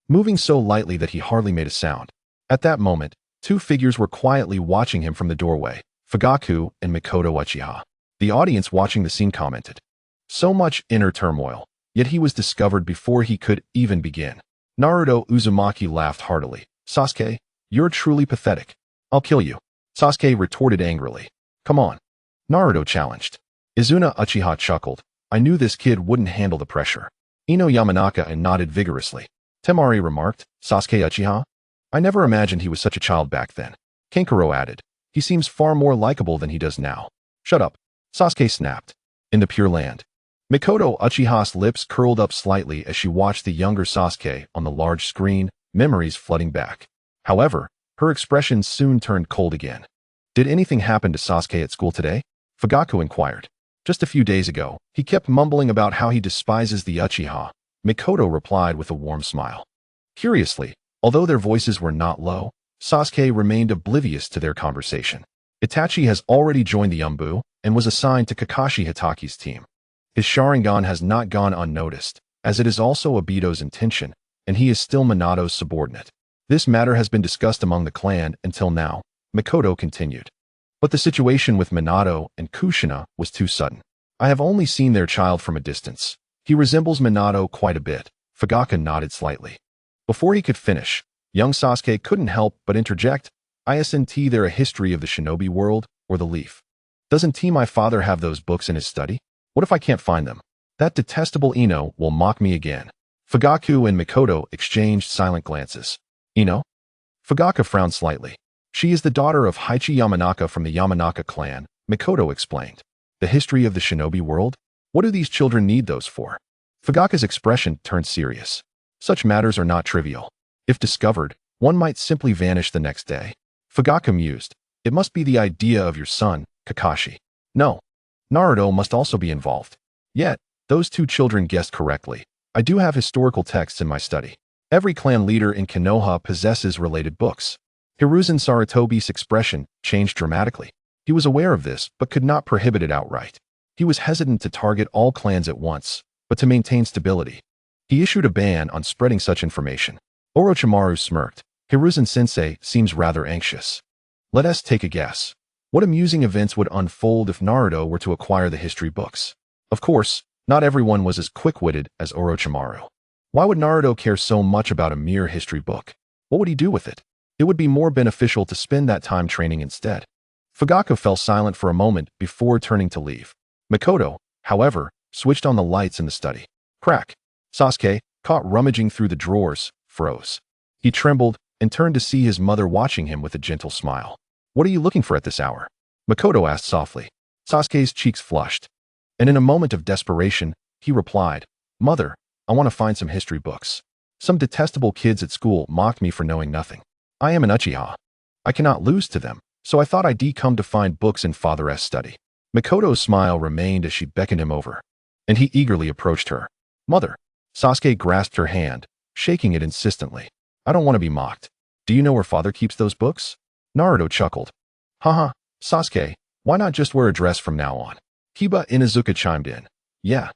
moving so lightly that he hardly made a sound. At that moment, two figures were quietly watching him from the doorway, Fugaku and Mikoto Uchiha. The audience watching the scene commented. So much inner turmoil, yet he was discovered before he could even begin. Naruto Uzumaki laughed heartily. Sasuke, you're truly pathetic. I'll kill you. Sasuke retorted angrily. Come on. Naruto challenged. Izuna Uchiha chuckled. I knew this kid wouldn't handle the pressure. Ino Yamanaka nodded vigorously. Temari remarked. Sasuke Uchiha? I never imagined he was such a child back then. Kankuro added. He seems far more likable than he does now. Shut up. Sasuke snapped. In the Pure Land. Mikoto Uchiha's lips curled up slightly as she watched the younger Sasuke on the large screen, memories flooding back. However, her expression soon turned cold again. Did anything happen to Sasuke at school today? Fugaku inquired. Just a few days ago, he kept mumbling about how he despises the Uchiha. Mikoto replied with a warm smile. Curiously, although their voices were not low, Sasuke remained oblivious to their conversation. Itachi has already joined the Umbu and was assigned to Kakashi Hitaki's team. His Sharingan has not gone unnoticed, as it is also Obito's intention, and he is still Minato's subordinate. This matter has been discussed among the clan until now, Mikoto continued. But the situation with Minato and Kushina was too sudden. I have only seen their child from a distance. He resembles Minato quite a bit. Fugaku nodded slightly. Before he could finish, young Sasuke couldn't help but interject, Isn't there a history of the shinobi world, or the leaf? Doesn't my father have those books in his study? What if I can't find them? That detestable Ino will mock me again. Fugaku and Mikoto exchanged silent glances. Ino? Fugaku frowned slightly. She is the daughter of Heiichi Yamanaka from the Yamanaka clan, Mikoto explained. The history of the shinobi world? What do these children need those for? Fugaku's expression turned serious. Such matters are not trivial. If discovered, one might simply vanish the next day. Fugaku mused. It must be the idea of your son, Kakashi. No. Naruto must also be involved. Yet, those two children guessed correctly. I do have historical texts in my study. Every clan leader in Konoha possesses related books. Hiruzen Sarutobi's expression changed dramatically. He was aware of this, but could not prohibit it outright. He was hesitant to target all clans at once, but to maintain stability. He issued a ban on spreading such information. Orochimaru smirked. Hiruzen-sensei seems rather anxious. Let us take a guess. What amusing events would unfold if Naruto were to acquire the history books? Of course, not everyone was as quick-witted as Orochimaru. Why would Naruto care so much about a mere history book? What would he do with it? It would be more beneficial to spend that time training instead. Fugaku fell silent for a moment before turning to leave. Mikoto, however, switched on the lights in the study. Crack. Sasuke, caught rummaging through the drawers, froze. He trembled and turned to see his mother watching him with a gentle smile. What are you looking for at this hour? Mikoto asked softly. Sasuke's cheeks flushed. And in a moment of desperation, he replied, Mother, I want to find some history books. Some detestable kids at school mocked me for knowing nothing. I am an Uchiha. I cannot lose to them, so I thought I'd come to find books in Father's study. Mikoto's smile remained as she beckoned him over, and he eagerly approached her. Mother. Sasuke grasped her hand, shaking it insistently. I don't want to be mocked. Do you know where father keeps those books? Naruto chuckled. Haha, Sasuke, why not just wear a dress from now on? Kiba Inuzuka chimed in. Yeah.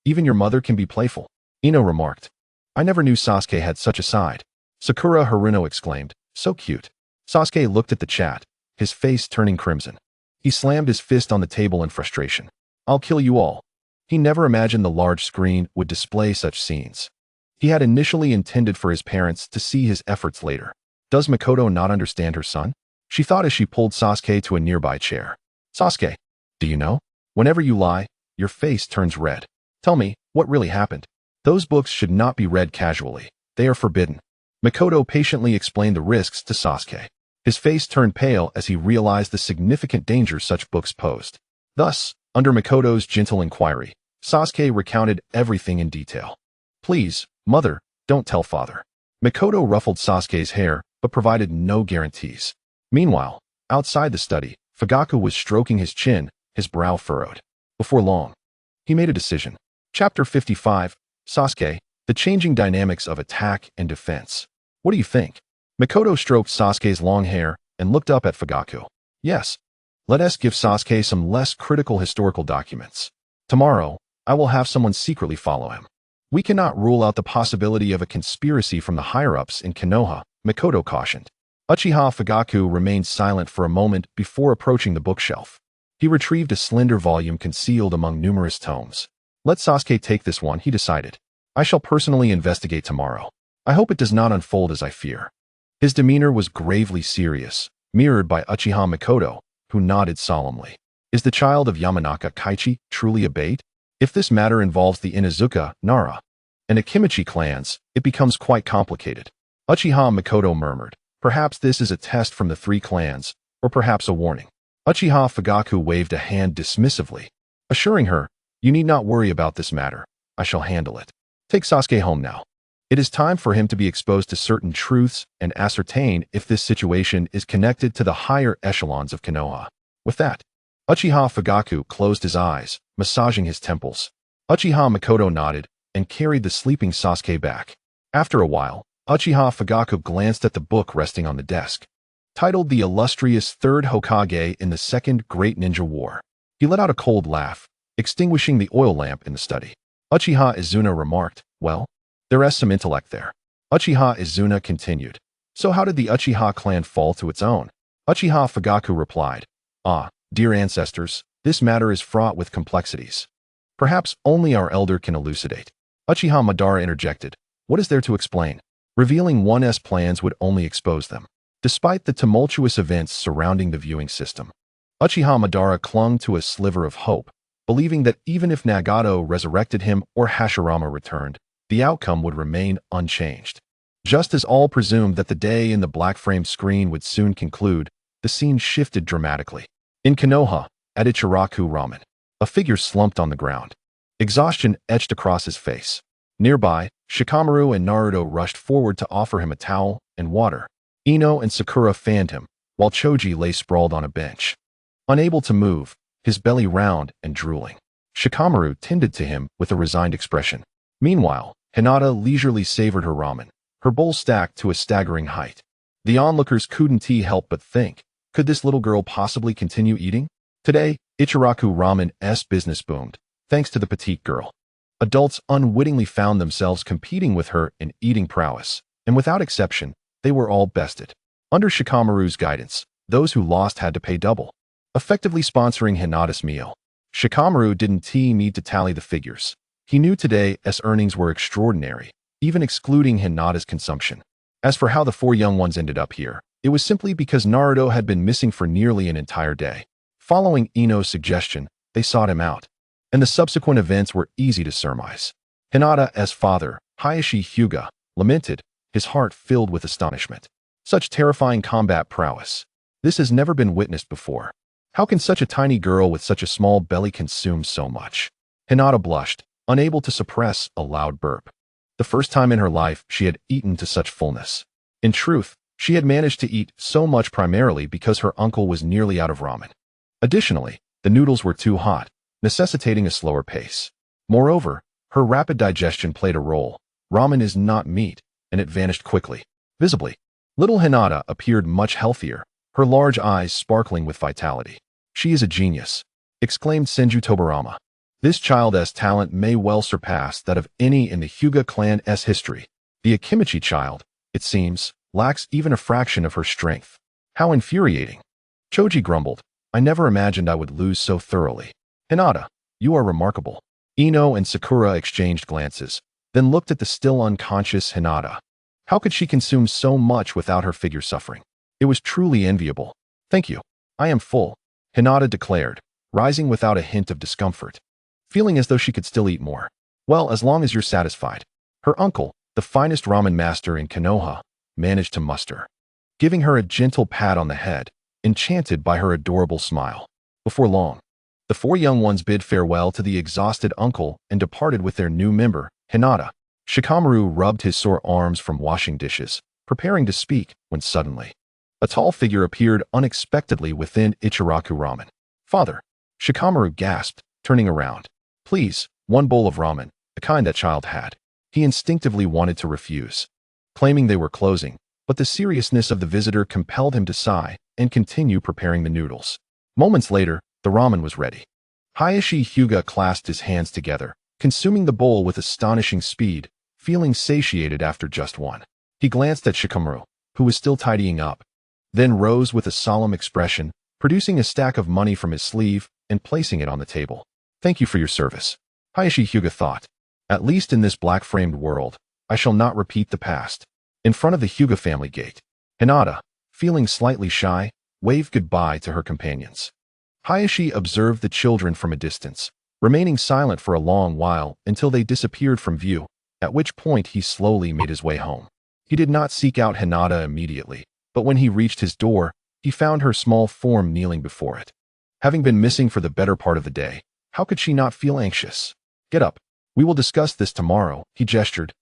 Even your mother can be playful. Ino remarked. I never knew Sasuke had such a side. Sakura Haruno exclaimed. So cute. Sasuke looked at the chat, his face turning crimson. He slammed his fist on the table in frustration. I'll kill you all. He never imagined the large screen would display such scenes. He had initially intended for his parents to see his efforts later. Does Mikoto not understand her son? She thought as she pulled Sasuke to a nearby chair. Sasuke, do you know? Whenever you lie, your face turns red. Tell me, what really happened? Those books should not be read casually. They are forbidden. Mikoto patiently explained the risks to Sasuke. His face turned pale as he realized the significant danger such books posed. Thus, under Mikoto's gentle inquiry, Sasuke recounted everything in detail. Please, Mother, don't tell father. Mikoto ruffled Sasuke's hair, but provided no guarantees. Meanwhile, outside the study, Fugaku was stroking his chin, his brow furrowed. Before long, he made a decision. Chapter 55, Sasuke, the changing dynamics of attack and defense. What do you think? Mikoto stroked Sasuke's long hair and looked up at Fugaku. Yes. Let us give Sasuke some less critical historical documents. Tomorrow, I will have someone secretly follow him. We cannot rule out the possibility of a conspiracy from the higher-ups in Konoha, Mikoto cautioned. Uchiha Fugaku remained silent for a moment before approaching the bookshelf. He retrieved a slender volume concealed among numerous tomes. Let Sasuke take this one, he decided. I shall personally investigate tomorrow. I hope it does not unfold as I fear. His demeanor was gravely serious, mirrored by Uchiha Mikoto, who nodded solemnly. Is the child of Yamanaka Kaichi truly a bait? If this matter involves the Inuzuka, Nara, and Akimichi clans, it becomes quite complicated. Uchiha Mikoto murmured. Perhaps this is a test from the three clans, or perhaps a warning. Uchiha Fugaku waved a hand dismissively, assuring her, You need not worry about this matter. I shall handle it. Take Sasuke home now. It is time for him to be exposed to certain truths and ascertain if this situation is connected to the higher echelons of Konoha. With that, Uchiha Fugaku closed his eyes, massaging his temples. Uchiha Mikoto nodded and carried the sleeping Sasuke back. After a while, Uchiha Fugaku glanced at the book resting on the desk, titled The Illustrious Third Hokage in the Second Great Ninja War. He let out a cold laugh, extinguishing the oil lamp in the study. Uchiha Izuna remarked, Well, There's some intellect there. Uchiha Izuna continued. So how did the Uchiha clan fall to its own? Uchiha Fugaku replied. Ah, dear ancestors, this matter is fraught with complexities. Perhaps only our elder can elucidate. Uchiha Madara interjected. What is there to explain? Revealing one's plans would only expose them. Despite the tumultuous events surrounding the viewing system, Uchiha Madara clung to a sliver of hope, believing that even if Nagato resurrected him or Hashirama returned, the outcome would remain unchanged. Just as all presumed that the day in the black-framed screen would soon conclude, the scene shifted dramatically. In Konoha, at Ichiraku Ramen, a figure slumped on the ground. Exhaustion etched across his face. Nearby, Shikamaru and Naruto rushed forward to offer him a towel and water. Ino and Sakura fanned him, while Choji lay sprawled on a bench. Unable to move, his belly round and drooling, Shikamaru tended to him with a resigned expression. Meanwhile, Hinata leisurely savored her ramen, her bowl stacked to a staggering height. The onlookers couldn't help but think, could this little girl possibly continue eating? Today, Ichiraku Ramen's business boomed, thanks to the petite girl. Adults unwittingly found themselves competing with her in eating prowess, and without exception, they were all bested. Under Shikamaru's guidance, those who lost had to pay double, effectively sponsoring Hinata's meal. Shikamaru didn't need to tally the figures. He knew today's earnings were extraordinary, even excluding Hinata's consumption. As for how the four young ones ended up here, it was simply because Naruto had been missing for nearly an entire day. Following Ino's suggestion, they sought him out, and the subsequent events were easy to surmise. Hinata's father, Hayashi Hyuga, lamented, his heart filled with astonishment. Such terrifying combat prowess. This has never been witnessed before. How can such a tiny girl with such a small belly consume so much? Hinata blushed, unable to suppress a loud burp. The first time in her life she had eaten to such fullness. In truth, she had managed to eat so much primarily because her uncle was nearly out of ramen. Additionally, the noodles were too hot, necessitating a slower pace. Moreover, her rapid digestion played a role. Ramen is not meat, and it vanished quickly. Visibly, little Hinata appeared much healthier, her large eyes sparkling with vitality. She is a genius, exclaimed Senju Tobirama. This child's talent may well surpass that of any in the Hyuga clan's history. The Akimichi child, it seems, lacks even a fraction of her strength. How infuriating. Choji grumbled. I never imagined I would lose so thoroughly. Hinata, you are remarkable. Ino and Sakura exchanged glances, then looked at the still unconscious Hinata. How could she consume so much without her figure suffering? It was truly enviable. Thank you. I am full, Hinata declared, rising without a hint of discomfort, feeling as though she could still eat more. Well, as long as you're satisfied. Her uncle, the finest ramen master in Konoha, managed to muster, giving her a gentle pat on the head, enchanted by her adorable smile. Before long, the four young ones bid farewell to the exhausted uncle and departed with their new member, Hinata. Shikamaru rubbed his sore arms from washing dishes, preparing to speak, when suddenly, a tall figure appeared unexpectedly within Ichiraku Ramen. Father, Shikamaru gasped, turning around. Please, one bowl of ramen, the kind that child had. He instinctively wanted to refuse, claiming they were closing, but the seriousness of the visitor compelled him to sigh and continue preparing the noodles. Moments later, the ramen was ready. Hayashi Hyuga clasped his hands together, consuming the bowl with astonishing speed, feeling satiated after just one. He glanced at Shikamaru, who was still tidying up, then rose with a solemn expression, producing a stack of money from his sleeve and placing it on the table. Thank you for your service. Hayashi Hyuga thought. At least in this black-framed world, I shall not repeat the past. In front of the Hyuga family gate, Hinata, feeling slightly shy, waved goodbye to her companions. Hayashi observed the children from a distance, remaining silent for a long while until they disappeared from view, at which point he slowly made his way home. He did not seek out Hinata immediately, but when he reached his door, he found her small form kneeling before it. Having been missing for the better part of the day, how could she not feel anxious? Get up. We will discuss this tomorrow, he gestured,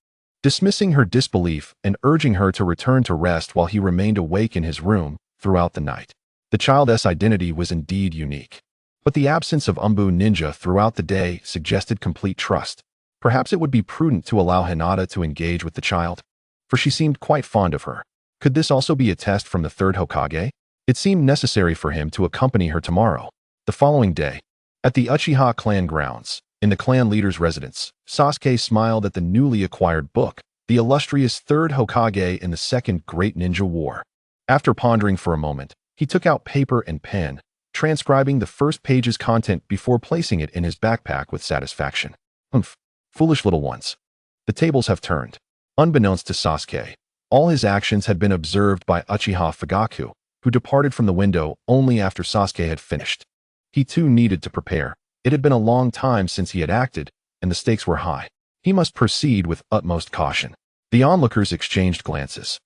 dismissing her disbelief and urging her to return to rest while he remained awake in his room throughout the night. The child's identity was indeed unique, but the absence of Umbu Ninja throughout the day suggested complete trust. Perhaps it would be prudent to allow Hinata to engage with the child, for she seemed quite fond of her. Could this also be a test from the third Hokage? It seemed necessary for him to accompany her tomorrow. The following day, at the Uchiha clan grounds, In the clan leader's residence, Sasuke smiled at the newly acquired book, the illustrious third Hokage in the Second Great Ninja War. After pondering for a moment, he took out paper and pen, transcribing the first page's content before placing it in his backpack with satisfaction. Humph, foolish little ones. The tables have turned. Unbeknownst to Sasuke, all his actions had been observed by Uchiha Fugaku, who departed from the window only after Sasuke had finished. He too needed to prepare. It had been a long time since he had acted, and the stakes were high. He must proceed with utmost caution. The onlookers exchanged glances.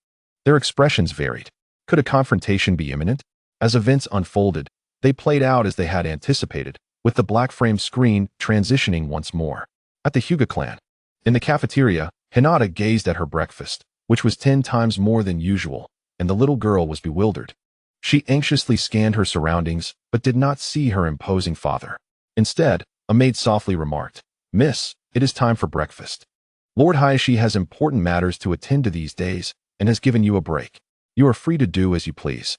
Their expressions varied. Could a confrontation be imminent? As events unfolded, they played out as they had anticipated, with the black frame screen transitioning once more. At the Hyuga clan. In the cafeteria, Hinata gazed at her breakfast, which was 10 times more than usual, and the little girl was bewildered. She anxiously scanned her surroundings, but did not see her imposing father. Instead, a maid softly remarked, "Miss, it is time for breakfast. Lord Hayashi has important matters to attend to these days and has given you a break. You are free to do as you please,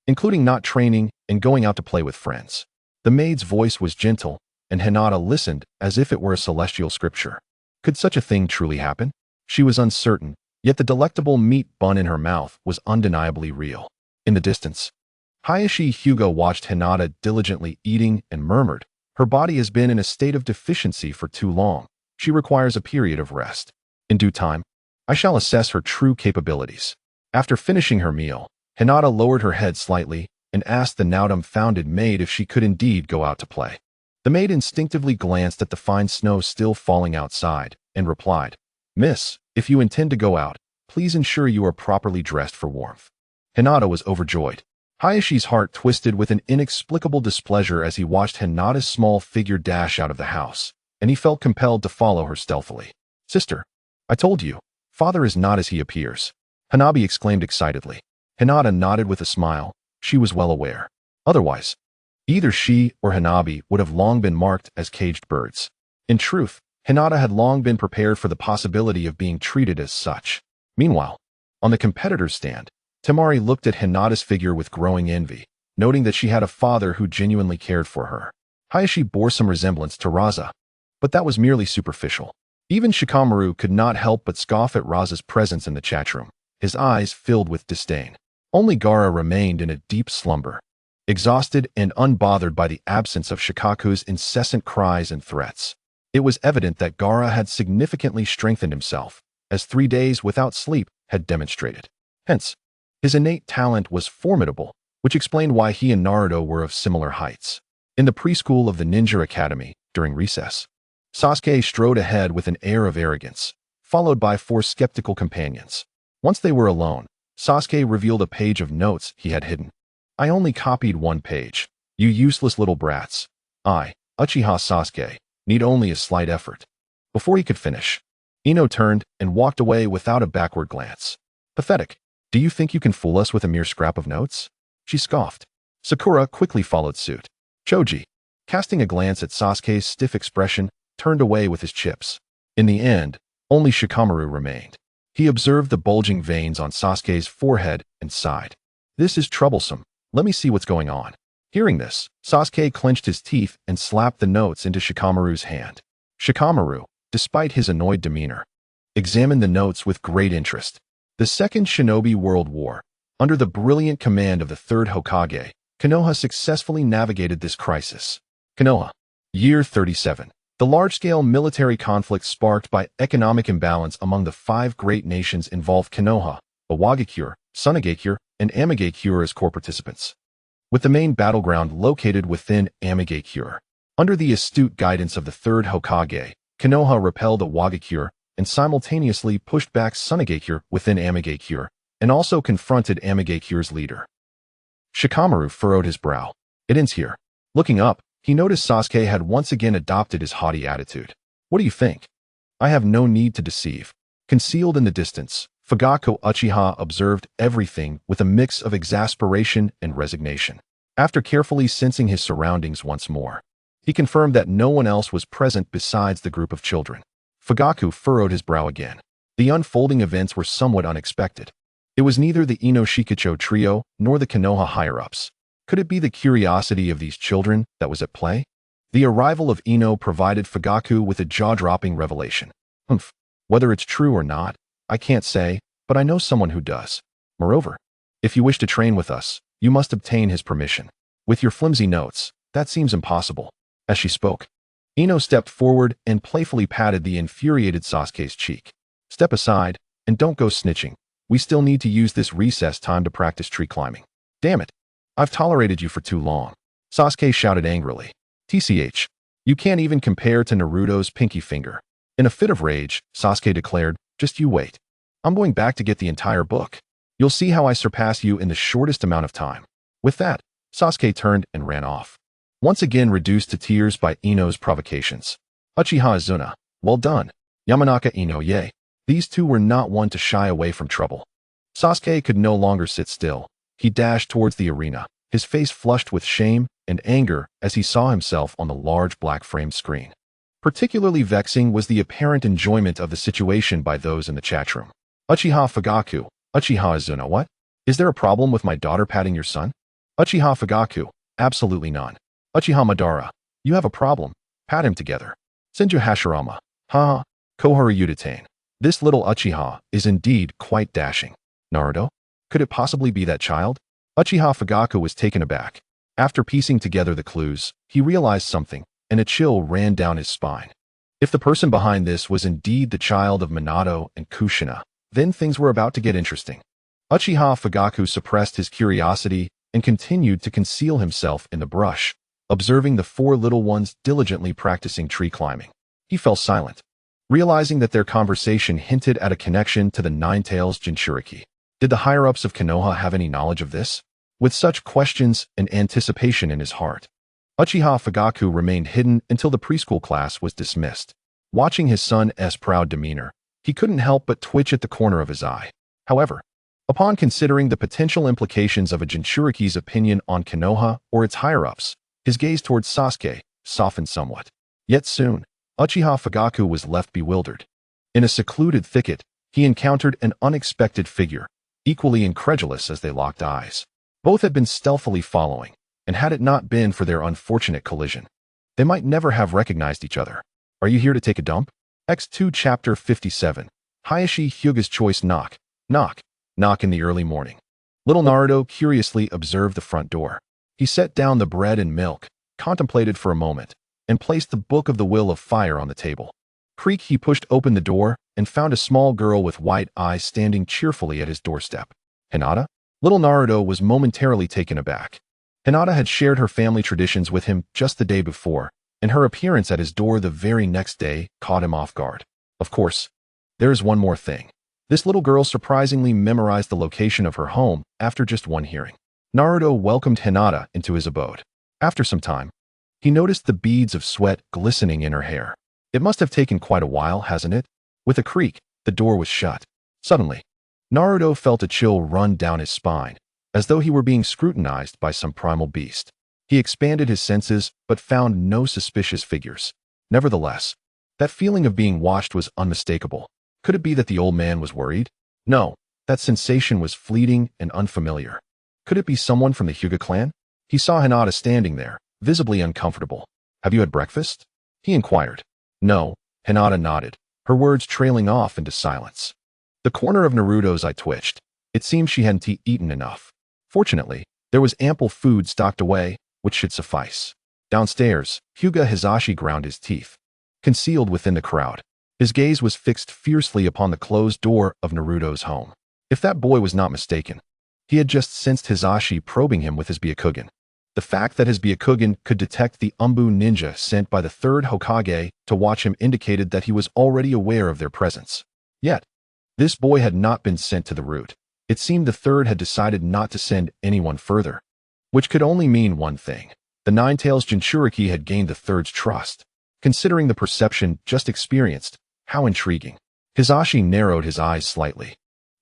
including not training and going out to play with friends." The maid's voice was gentle, and Hinata listened as if it were a celestial scripture. Could such a thing truly happen? She was uncertain, yet the delectable meat bun in her mouth was undeniably real. In the distance, Hayashi Hyuga watched Hinata diligently eating and murmured, "Her body has been in a state of deficiency for too long. She requires a period of rest. In due time, I shall assess her true capabilities." After finishing her meal, Hinata lowered her head slightly and asked the now dumbfounded maid if she could indeed go out to play. The maid instinctively glanced at the fine snow still falling outside and replied, "Miss, if you intend to go out, please ensure you are properly dressed for warmth." Hinata was overjoyed. Hayashi's heart twisted with an inexplicable displeasure as he watched Hinata's small figure dash out of the house, and he felt compelled to follow her stealthily. "Sister, I told you, father is not as he appears," Hanabi exclaimed excitedly. Hinata nodded with a smile. She was well aware. Otherwise, either she or Hanabi would have long been marked as caged birds. In truth, Hinata had long been prepared for the possibility of being treated as such. Meanwhile, on the competitor's stand, Temari looked at Hinata's figure with growing envy, noting that she had a father who genuinely cared for her. Hayashi bore some resemblance to Raza, but that was merely superficial. Even Shikamaru could not help but scoff at Raza's presence in the chat room, his eyes filled with disdain. Only Gaara remained in a deep slumber, exhausted and unbothered by the absence of Shikaku's incessant cries and threats. It was evident that Gaara had significantly strengthened himself, as 3 days without sleep had demonstrated. Hence, his innate talent was formidable, which explained why he and Naruto were of similar heights. In the preschool of the Ninja Academy, during recess, Sasuke strode ahead with an air of arrogance, followed by 4 skeptical companions. Once they were alone, Sasuke revealed a page of notes he had hidden. "I only copied 1 page. You useless little brats. I, Uchiha Sasuke, need only a slight effort." Before he could finish, Ino turned and walked away without a backward glance. "Pathetic. Do you think you can fool us with a mere scrap of notes?" she scoffed. Sakura quickly followed suit. Choji, casting a glance at Sasuke's stiff expression, turned away with his chips. In the end, only Shikamaru remained. He observed the bulging veins on Sasuke's forehead and sighed. "This is troublesome. Let me see what's going on." Hearing this, Sasuke clenched his teeth and slapped the notes into Shikamaru's hand. Shikamaru, despite his annoyed demeanor, examined the notes with great interest. The Second Shinobi World War, under the brilliant command of the Third Hokage, Konoha successfully navigated this crisis. Konoha. Year 37. The large-scale military conflict sparked by economic imbalance among the 5 great nations involved Konoha, Iwagakure, Sunagakure, and Amagakure as core participants, with the main battleground located within Amagakure. Under the astute guidance of the Third Hokage, Konoha repelled Iwagakure and simultaneously pushed back Sunagakure within Amagakure, and also confronted Amagakure's leader. Shikamaru furrowed his brow. "It ends here." Looking up, he noticed Sasuke had once again adopted his haughty attitude. "What do you think?" "I have no need to deceive." Concealed in the distance, Fugaku Uchiha observed everything with a mix of exasperation and resignation. After carefully sensing his surroundings once more, he confirmed that no one else was present besides the group of children. Fugaku furrowed his brow again. The unfolding events were somewhat unexpected. It was neither the Ino Shikicho trio nor the Konoha higher-ups. Could it be the curiosity of these children that was at play? The arrival of Ino provided Fugaku with a jaw-dropping revelation. Humph. Whether it's true or not, I can't say, but I know someone who does. Moreover, if you wish to train with us, you must obtain his permission. With your flimsy notes, that seems impossible. As she spoke, Ino stepped forward and playfully patted the infuriated Sasuke's cheek. Step aside, and don't go snitching. We still need to use this recess time to practice tree climbing. Damn it. I've tolerated you for too long. Sasuke shouted angrily. TCH. You can't even compare to Naruto's pinky finger. In a fit of rage, Sasuke declared, just you wait. I'm going back to get the entire book. You'll see how I surpass you in the shortest amount of time. With that, Sasuke turned and ran off. Once again reduced to tears by Ino's provocations. Uchiha Izuna, well done. Yamanaka Ino, yay. These two were not one to shy away from trouble. Sasuke could no longer sit still. He dashed towards the arena, his face flushed with shame and anger as he saw himself on the large black-framed screen. Particularly vexing was the apparent enjoyment of the situation by those in the chat room. Uchiha Fugaku, Uchiha Izuna, what? Is there a problem with my daughter patting your son? Uchiha Fugaku, absolutely none. Uchiha Madara, you have a problem. Pat him together. Senju Hashirama, haha, Kohara Udatain. This little Uchiha is indeed quite dashing. Naruto? Could it possibly be that child? Uchiha Fugaku was taken aback. After piecing together the clues, he realized something, and a chill ran down his spine. If the person behind this was indeed the child of Minato and Kushina, then things were about to get interesting. Uchiha Fugaku suppressed his curiosity and continued to conceal himself in the brush, observing the four little ones diligently practicing tree climbing. He fell silent, realizing that their conversation hinted at a connection to the Nine-Tails Jinchuriki. Did the higher-ups of Konoha have any knowledge of this? With such questions and anticipation in his heart, Uchiha Fugaku remained hidden until the preschool class was dismissed. Watching his son's proud demeanor, he couldn't help but twitch at the corner of his eye. However, upon considering the potential implications of a Jinchuriki's opinion on Konoha or its higher-ups, his gaze towards Sasuke softened somewhat. Yet soon, Uchiha Fugaku was left bewildered. In a secluded thicket, he encountered an unexpected figure, equally incredulous as they locked eyes. Both had been stealthily following, and had it not been for their unfortunate collision, they might never have recognized each other. Are you here to take a dump? X2 Chapter 57. Hayashi Hyuga's Choice. Knock, knock, knock in the early morning. Little Naruto curiously observed the front door. He set down the bread and milk, contemplated for a moment, and placed the Book of the Will of Fire on the table. Creak, he pushed open the door and found a small girl with white eyes standing cheerfully at his doorstep. Hinata? Little Naruto was momentarily taken aback. Hinata had shared her family traditions with him just the day before, and her appearance at his door the very next day caught him off guard. Of course, there is one more thing. This little girl surprisingly memorized the location of her home after just one hearing. Naruto welcomed Hinata into his abode. After some time, he noticed the beads of sweat glistening in her hair. It must have taken quite a while, hasn't it? With a creak, the door was shut. Suddenly, Naruto felt a chill run down his spine, as though he were being scrutinized by some primal beast. He expanded his senses, but found no suspicious figures. Nevertheless, that feeling of being watched was unmistakable. Could it be that the old man was worried? No, that sensation was fleeting and unfamiliar. Could it be someone from the Hyuga clan? He saw Hinata standing there, visibly uncomfortable. Have you had breakfast? He inquired. No, Hinata nodded, her words trailing off into silence. The corner of Naruto's eye twitched. It seemed she hadn't eaten enough. Fortunately, there was ample food stocked away, which should suffice. Downstairs, Hyuga Hisashi ground his teeth. Concealed within the crowd, his gaze was fixed fiercely upon the closed door of Naruto's home. If that boy was not mistaken, he had just sensed Hisashi probing him with his Byakugan. The fact that his Byakugan could detect the Umbu ninja sent by the third Hokage to watch him indicated that he was already aware of their presence. Yet, this boy had not been sent to the root. It seemed the third had decided not to send anyone further, which could only mean one thing. The Nine-Tails Jinchuriki had gained the third's trust. Considering the perception just experienced, how intriguing. Hisashi narrowed his eyes slightly.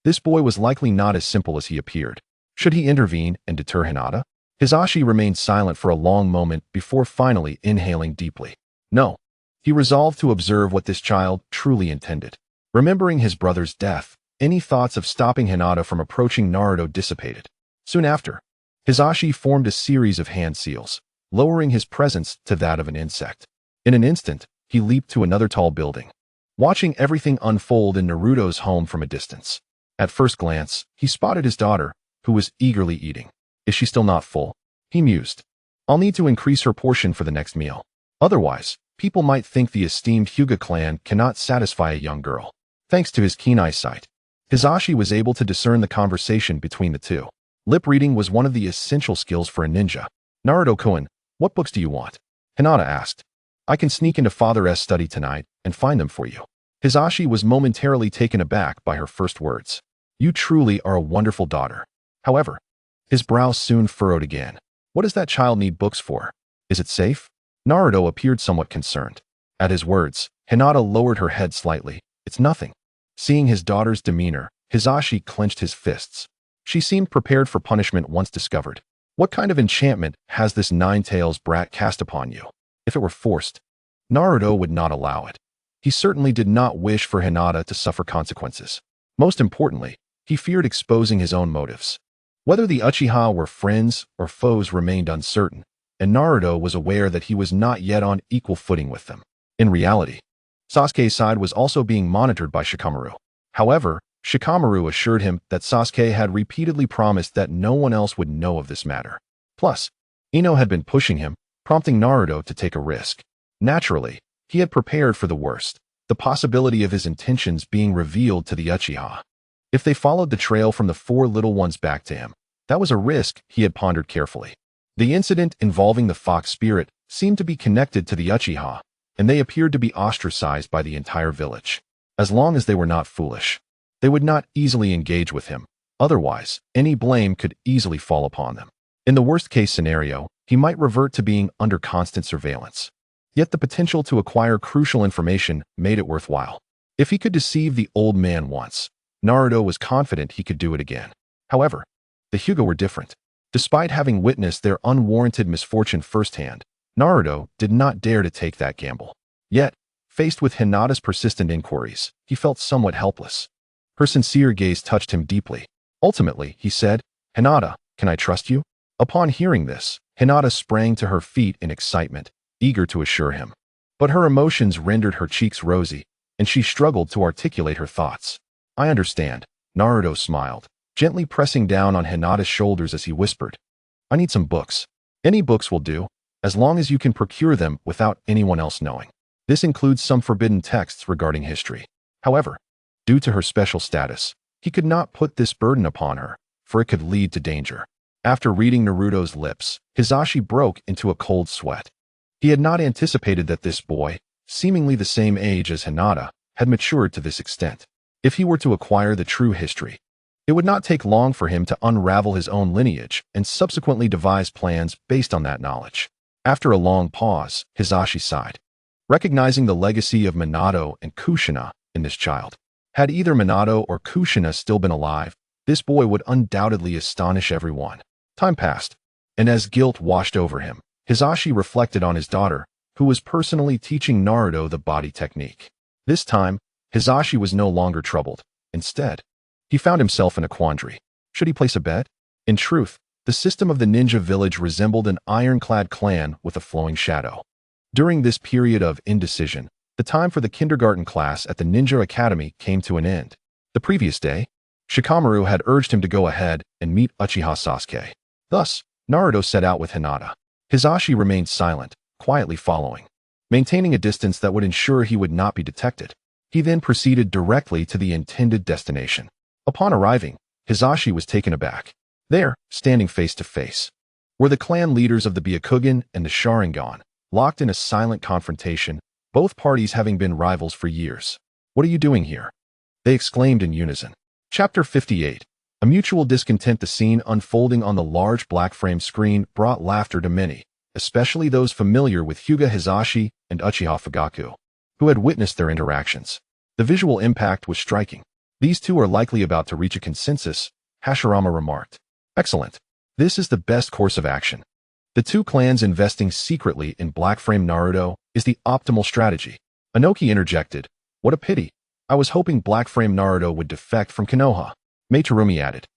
This boy was likely not as simple as he appeared. Should he intervene and deter Hinata? Hisashi remained silent for a long moment before finally inhaling deeply. No. He resolved to observe what this child truly intended. Remembering his brother's death, any thoughts of stopping Hinata from approaching Naruto dissipated. Soon after, Hisashi formed a series of hand seals. lowering his presence to that of an insect. In an instant, he leaped to another tall building, watching everything unfold in Naruto's home from a distance. At first glance, he spotted his daughter, who was eagerly eating. Is she still not full? He mused. I'll need to increase her portion for the next meal. Otherwise, people might think the esteemed Hyuga clan cannot satisfy a young girl. Thanks to his keen eyesight, Hisashi was able to discern the conversation between the two. Lip reading was one of the essential skills for a ninja. Naruto-kun, what books do you want? Hinata asked. I can sneak into Father's study tonight and find them for you. Hisashi was momentarily taken aback by her first words. You truly are a wonderful daughter. However, his brow soon furrowed again. What does that child need books for? Is it safe? Naruto appeared somewhat concerned. At his words, Hinata lowered her head slightly. It's nothing. Seeing his daughter's demeanor, Hisashi clenched his fists. She seemed prepared for punishment once discovered. What kind of enchantment has this nine-tails brat cast upon you? If it were forced, Naruto would not allow it. He certainly did not wish for Hinata to suffer consequences. Most importantly, he feared exposing his own motives. Whether the Uchiha were friends or foes remained uncertain, and Naruto was aware that he was not yet on equal footing with them. In reality, Sasuke's side was also being monitored by Shikamaru. However, Shikamaru assured him that Sasuke had repeatedly promised that no one else would know of this matter. Plus, Ino had been pushing him, prompting Naruto to take a risk. Naturally, he had prepared for the worst, the possibility of his intentions being revealed to the Uchiha. If they followed the trail from the four little ones back to him, that was a risk he had pondered carefully. The incident involving the fox spirit seemed to be connected to the Uchiha, and they appeared to be ostracized by the entire village. As long as they were not foolish, they would not easily engage with him. Otherwise, any blame could easily fall upon them. In the worst-case scenario, he might revert to being under constant surveillance. Yet the potential to acquire crucial information made it worthwhile. If he could deceive the old man once, Naruto was confident he could do it again. However, the Hyuga were different. Despite having witnessed their unwarranted misfortune firsthand, Naruto did not dare to take that gamble. Yet, faced with Hinata's persistent inquiries, he felt somewhat helpless. Her sincere gaze touched him deeply. Ultimately, he said, Hinata, can I trust you? Upon hearing this, Hinata sprang to her feet in excitement, eager to assure him. But her emotions rendered her cheeks rosy, and she struggled to articulate her thoughts. I understand, Naruto smiled, gently pressing down on Hinata's shoulders as he whispered. I need some books. Any books will do, as long as you can procure them without anyone else knowing. This includes some forbidden texts regarding history. However, due to her special status, he could not put this burden upon her, for it could lead to danger. After reading Naruto's lips, Hisashi broke into a cold sweat. He had not anticipated that this boy, seemingly the same age as Hinata, had matured to this extent. If he were to acquire the true history, it would not take long for him to unravel his own lineage and subsequently devise plans based on that knowledge. After a long pause, Hisashi sighed, recognizing the legacy of Minato and Kushina in this child. Had either Minato or Kushina still been alive, this boy would undoubtedly astonish everyone. Time passed, and as guilt washed over him, Hisashi reflected on his daughter, who was personally teaching Naruto the body technique. This time, Hisashi was no longer troubled. Instead, he found himself in a quandary. Should he place a bet? In truth, the system of the ninja village resembled an ironclad clan with a flowing shadow. During this period of indecision, the time for the kindergarten class at the Ninja Academy came to an end. The previous day, Shikamaru had urged him to go ahead and meet Uchiha Sasuke. Thus, Naruto set out with Hinata. Hisashi remained silent, quietly following, maintaining a distance that would ensure he would not be detected. He then proceeded directly to the intended destination. Upon arriving, Hisashi was taken aback. There, standing face to face, were the clan leaders of the Byakugan and the Sharingan, locked in a silent confrontation, both parties having been rivals for years. What are you doing here? They exclaimed in unison. Chapter 58. A mutual discontent. The scene unfolding on the large black frame screen brought laughter to many, especially those familiar with Hyuga Hisashi and Uchiha Fugaku, who had witnessed their interactions. The visual impact was striking. These two are likely about to reach a consensus, Hashirama remarked. Excellent. This is the best course of action. The two clans investing secretly in Black Frame Naruto is the optimal strategy. Inoki interjected. What a pity. I was hoping Black Frame Naruto would defect from Konoha. Meitarumi added.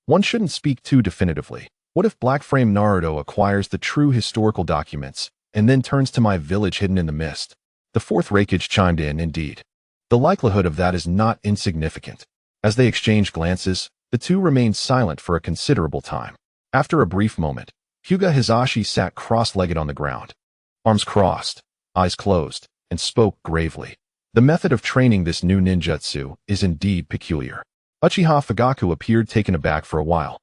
One shouldn't speak too definitively. What if Black Frame Naruto acquires the true historical documents and then turns to my village hidden in the mist? The fourth Raikage chimed in, indeed. The likelihood of that is not insignificant. As they exchanged glances, the two remained silent for a considerable time. After a brief moment, Hyuga Hisashi sat cross-legged on the ground, arms crossed, eyes closed, and spoke gravely. The method of training this new ninjutsu is indeed peculiar. Uchiha Fugaku appeared taken aback for a while,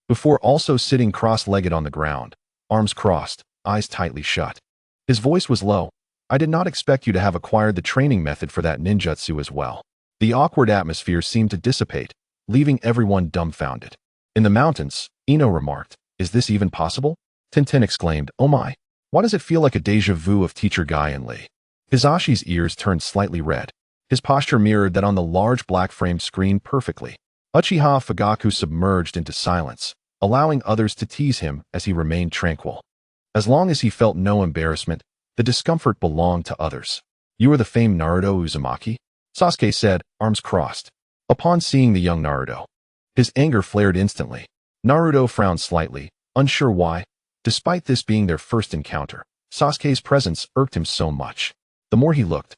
before also sitting cross-legged on the ground, arms crossed, eyes tightly shut. His voice was low. I did not expect you to have acquired the training method for that ninjutsu as well. The awkward atmosphere seemed to dissipate, leaving everyone dumbfounded. In the mountains, Ino remarked, is this even possible? Tintin exclaimed, oh my. Why does it feel like a deja vu of Teacher Guy and Lee? Hisashi's ears turned slightly red. His posture mirrored that on the large black-framed screen perfectly. Uchiha Fugaku submerged into silence, allowing others to tease him as he remained tranquil. As long as he felt no embarrassment, the discomfort belonged to others. You are the famed Naruto Uzumaki? Sasuke said, arms crossed. Upon seeing the young Naruto, his anger flared instantly. Naruto frowned slightly, unsure why. Despite this being their first encounter, Sasuke's presence irked him so much. The more he looked,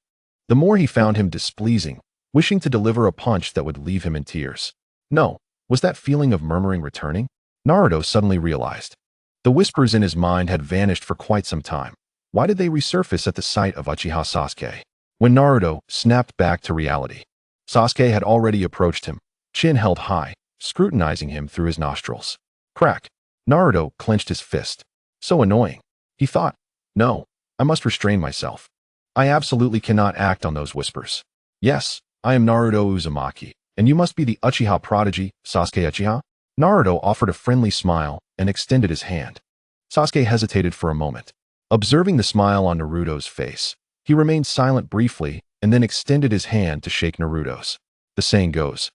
the more he found him displeasing, wishing to deliver a punch that would leave him in tears. No, was that feeling of murmuring returning? Naruto suddenly realized. The whispers in his mind had vanished for quite some time. Why did they resurface at the sight of Uchiha Sasuke? When Naruto snapped back to reality, Sasuke had already approached him, chin held high, scrutinizing him through his nostrils. Crack. Naruto clenched his fist. So annoying. He thought, no, I must restrain myself. I absolutely cannot act on those whispers. Yes, I am Naruto Uzumaki, and you must be the Uchiha prodigy, Sasuke Uchiha? Naruto offered a friendly smile and extended his hand. Sasuke hesitated for a moment. Observing the smile on Naruto's face, he remained silent briefly and then extended his hand to shake Naruto's. The saying goes,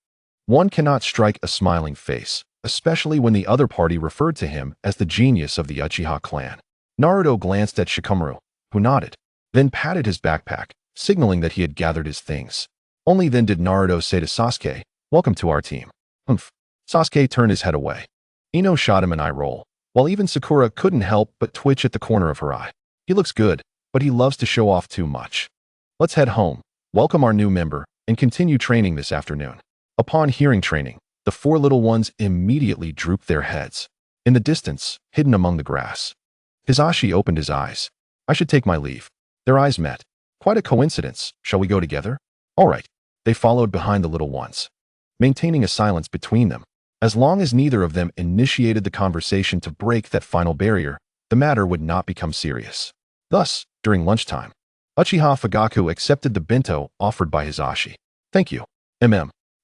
one cannot strike a smiling face, especially when the other party referred to him as the genius of the Uchiha clan. Naruto glanced at Shikamaru, who nodded, then patted his backpack, signaling that he had gathered his things. Only then did Naruto say to Sasuke, welcome to our team. Humph. Sasuke turned his head away. Ino shot him an eye roll, while even Sakura couldn't help but twitch at the corner of her eye. He looks good, but he loves to show off too much. Let's head home, welcome our new member, and continue training this afternoon. Upon hearing training, the four little ones immediately drooped their heads. In the distance, hidden among the grass, Hisashi opened his eyes. I should take my leave. Their eyes met. Quite a coincidence. Shall we go together? All right. They followed behind the little ones, maintaining a silence between them. As long as neither of them initiated the conversation to break that final barrier, the matter would not become serious. Thus, during lunchtime, Uchiha Fugaku accepted the bento offered by Hisashi. Thank you.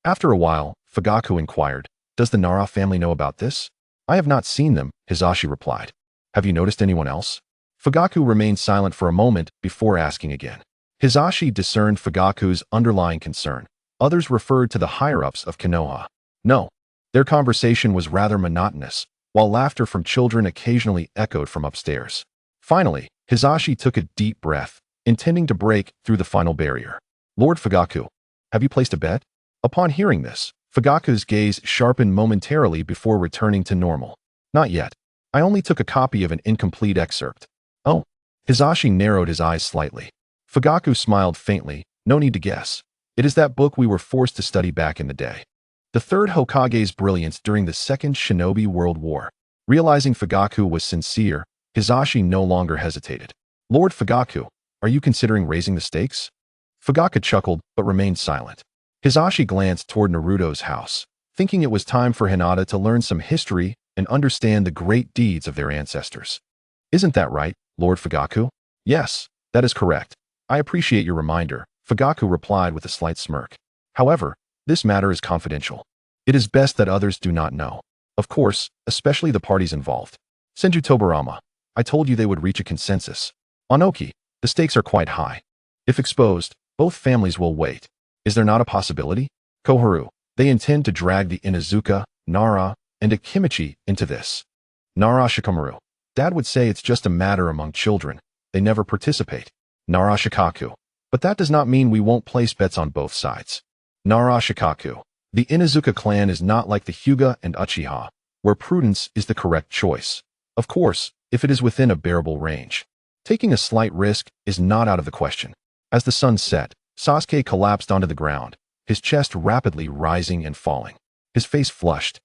After a while, Fugaku inquired, does the Nara family know about this? I have not seen them, Hisashi replied. Have you noticed anyone else? Fugaku remained silent for a moment before asking again. Hisashi discerned Fugaku's underlying concern. Others referred to the higher-ups of Konoha. No. Their conversation was rather monotonous, while laughter from children occasionally echoed from upstairs. Finally, Hisashi took a deep breath, intending to break through the final barrier. Lord Fugaku, have you placed a bet? Upon hearing this, Fugaku's gaze sharpened momentarily before returning to normal. Not yet. I only took a copy of an incomplete excerpt. Oh. Hisashi narrowed his eyes slightly. Fugaku smiled faintly. No need to guess. It is that book we were forced to study back in the day. The third Hokage's brilliance during the Second Shinobi World War. Realizing Fugaku was sincere, Hisashi no longer hesitated. Lord Fugaku, are you considering raising the stakes? Fugaku chuckled but remained silent. Hisashi glanced toward Naruto's house, thinking it was time for Hinata to learn some history and understand the great deeds of their ancestors. Isn't that right, Lord Fugaku? Yes, that is correct. I appreciate your reminder, Fugaku replied with a slight smirk. However, this matter is confidential. It is best that others do not know. Of course, especially the parties involved. Senju Tobirama, I told you they would reach a consensus. Onoki, the stakes are quite high. If exposed, both families will wait. Is there not a possibility? Koharu, they intend to drag the Inuzuka, Nara, and Akimichi into this. Nara Shikamaru, Dad would say it's just a matter among children. They never participate. Nara Shikaku, but that does not mean we won't place bets on both sides. Nara Shikaku, the Inuzuka clan is not like the Hyuga and Uchiha, where prudence is the correct choice. Of course, if it is within a bearable range. Taking a slight risk is not out of the question. As the sun set, Sasuke collapsed onto the ground, his chest rapidly rising and falling. His face flushed,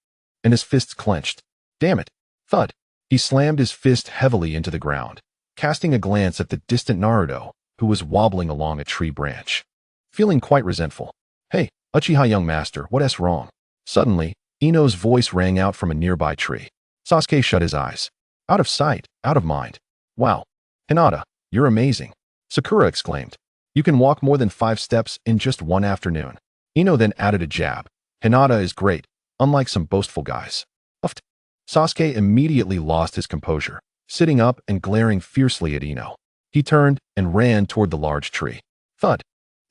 and his fists clenched. Damn it! Thud! He slammed his fist heavily into the ground, casting a glance at the distant Naruto, who was wobbling along a tree branch. Feeling quite resentful. Hey, Uchiha young master, what's wrong? Suddenly, Ino's voice rang out from a nearby tree. Sasuke shut his eyes. Out of sight, out of mind. Wow. Hinata, you're amazing. Sakura exclaimed. You can walk more than 5 steps in just one afternoon. Ino then added a jab. Hinata is great, unlike some boastful guys. Uffed. Sasuke immediately lost his composure, sitting up and glaring fiercely at Ino. He turned and ran toward the large tree. Thud.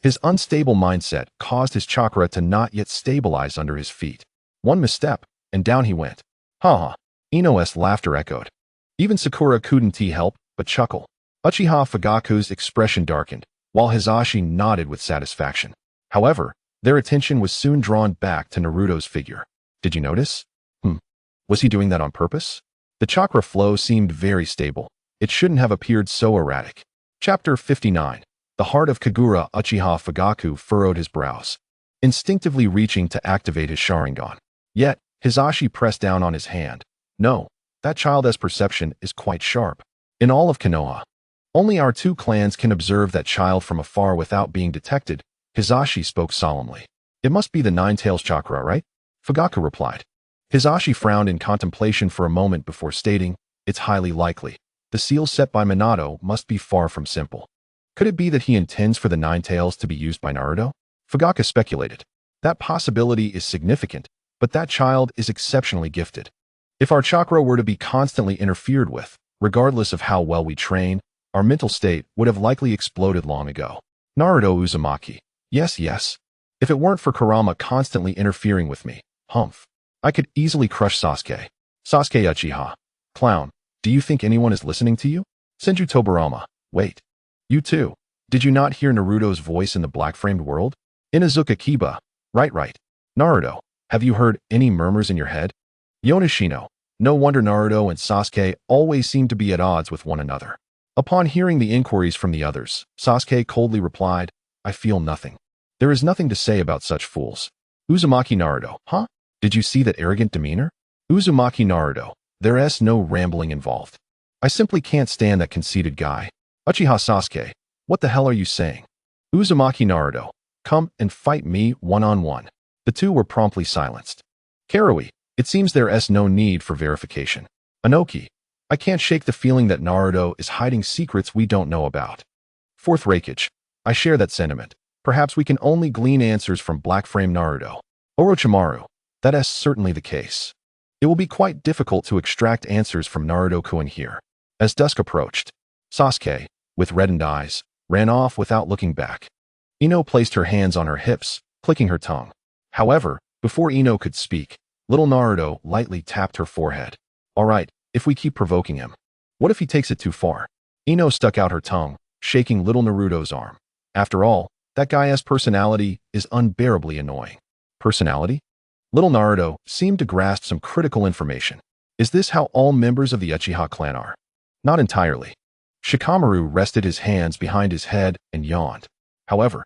His unstable mindset caused his chakra to not yet stabilize under his feet. One misstep, and down he went. Ha ha. Ino's laughter echoed. Even Sakura couldn't help but chuckle. Uchiha Fugaku's expression darkened, while Hisashi nodded with satisfaction. However, their attention was soon drawn back to Naruto's figure. Did you notice? Was he doing that on purpose? The chakra flow seemed very stable. It shouldn't have appeared so erratic. Chapter 59. The heart of Kagura. Uchiha Fugaku furrowed his brows, instinctively reaching to activate his Sharingan. Yet, Hisashi pressed down on his hand. No, that child's perception is quite sharp. In all of Konoha, only our 2 clans can observe that child from afar without being detected. Hisashi spoke solemnly. It must be the Nine-Tails chakra, right? Fugaku replied. Hisashi frowned in contemplation for a moment before stating, it's highly likely. The seal set by Minato must be far from simple. Could it be that he intends for the Nine-Tails to be used by Naruto? Fugaku speculated. That possibility is significant, but that child is exceptionally gifted. If our chakra were to be constantly interfered with, regardless of how well we train, our mental state would have likely exploded long ago. Naruto Uzumaki. Yes. If it weren't for Kurama constantly interfering with me, humph. I could easily crush Sasuke. Sasuke Uchiha. Clown, do you think anyone is listening to you? Senju Tobirama. Wait. You too. Did you not hear Naruto's voice in the black-framed world? Inazuka Kiba. Right. Naruto, have you heard any murmurs in your head? Yonashino. No wonder Naruto and Sasuke always seem to be at odds with one another. Upon hearing the inquiries from the others, Sasuke coldly replied, I feel nothing. There is nothing to say about such fools. Uzumaki Naruto. Huh? Did you see that arrogant demeanor? Uzumaki Naruto. There's no rambling involved. I simply can't stand that conceited guy. Uchiha Sasuke. What the hell are you saying? Uzumaki Naruto. Come and fight me one-on-one. The two were promptly silenced. Karui. It seems there's no need for verification. Anoki. I can't shake the feeling that Naruto is hiding secrets we don't know about. Fourth Raikage. I share that sentiment. Perhaps we can only glean answers from Black Frame Naruto. Orochimaru. That is certainly the case. It will be quite difficult to extract answers from Naruto-kun here. As dusk approached, Sasuke, with reddened eyes, ran off without looking back. Ino placed her hands on her hips, clicking her tongue. However, before Ino could speak, little Naruto lightly tapped her forehead. All right, if we keep provoking him. What if he takes it too far? Ino stuck out her tongue, shaking little Naruto's arm. After all, that guy's personality is unbearably annoying. Personality? Little Naruto seemed to grasp some critical information. Is this how all members of the Uchiha clan are? Not entirely. Shikamaru rested his hands behind his head and yawned. However,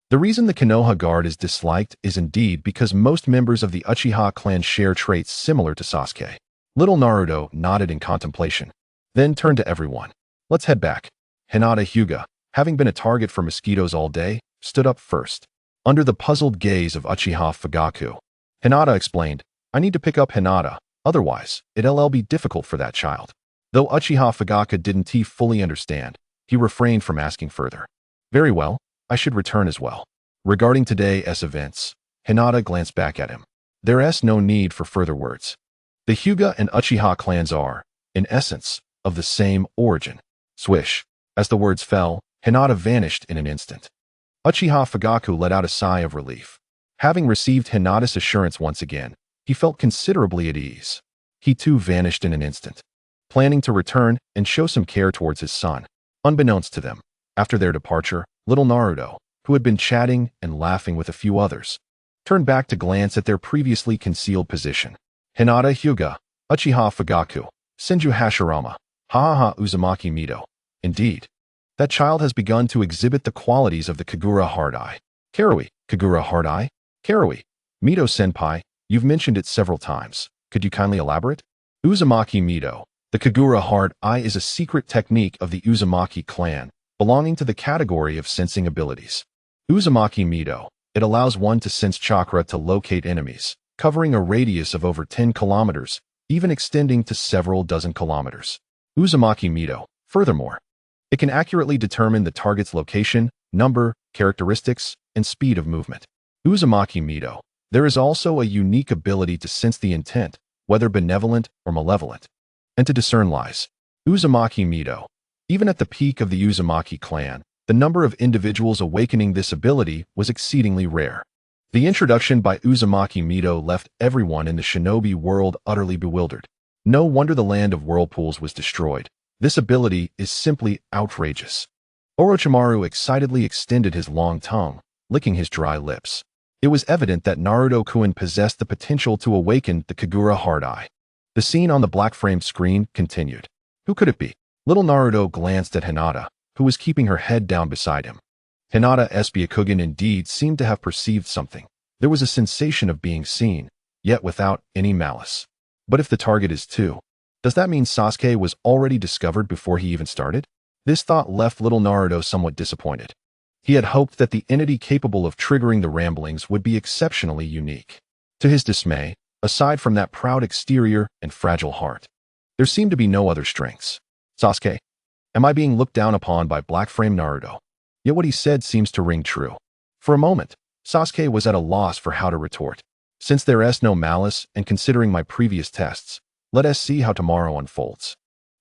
the reason the Konoha guard is disliked is indeed because most members of the Uchiha clan share traits similar to Sasuke. Little Naruto nodded in contemplation, then turned to everyone. Let's head back. Hinata Hyuga, having been a target for mosquitoes all day, stood up first. Under the puzzled gaze of Uchiha Fugaku, Hinata explained, I need to pick up Hinata, otherwise, it'll be difficult for that child. Though Uchiha Fugaku didn't fully understand, he refrained from asking further. Very well, I should return as well. Regarding today's events, Hinata glanced back at him. There's no need for further words. The Hyuga and Uchiha clans are, in essence, of the same origin. Swish. As the words fell, Hinata vanished in an instant. Uchiha Fugaku let out a sigh of relief. Having received Hinata's assurance once again, he felt considerably at ease. He too vanished in an instant, planning to return and show some care towards his son. Unbeknownst to them, after their departure, little Naruto, who had been chatting and laughing with a few others, turned back to glance at their previously concealed position. Hinata Hyuga, Uchiha Fugaku, Senju Hashirama, ha Uzumaki Mito. Indeed, that child has begun to exhibit the qualities of the Kagura Hard Eye. Karui, Kagura Hard Eye? Karui, Mito Senpai, you've mentioned it several times. Could you kindly elaborate? Uzumaki Mito. The Kagura Hard Eye is a secret technique of the Uzumaki clan, belonging to the category of sensing abilities. Uzumaki Mito. It allows one to sense chakra to locate enemies, covering a radius of over 10 kilometers, even extending to several dozen kilometers. Uzumaki Mito. Furthermore, it can accurately determine the target's location, number, characteristics, and speed of movement. Uzumaki Mito. There is also a unique ability to sense the intent, whether benevolent or malevolent, and to discern lies. Uzumaki Mito. Even at the peak of the Uzumaki clan, the number of individuals awakening this ability was exceedingly rare. The introduction by Uzumaki Mito left everyone in the shinobi world utterly bewildered. No wonder the land of whirlpools was destroyed. This ability is simply outrageous. Orochimaru excitedly extended his long tongue, licking his dry lips. It was evident that Naruto-kun possessed the potential to awaken the Kagura Hard Eye. The scene on the black-framed screen continued. Who could it be? Little Naruto glanced at Hinata, who was keeping her head down beside him. Hinata's Byakugan indeed seemed to have perceived something. There was a sensation of being seen, yet without any malice. But if the target is 2, does that mean Sasuke was already discovered before he even started? This thought left little Naruto somewhat disappointed. He had hoped that the entity capable of triggering the ramblings would be exceptionally unique. To his dismay, aside from that proud exterior and fragile heart, there seemed to be no other strengths. Sasuke, am I being looked down upon by black-frame Naruto? Yet what he said seems to ring true. For a moment, Sasuke was at a loss for how to retort. Since there is no malice, and considering my previous tests, let us see how tomorrow unfolds.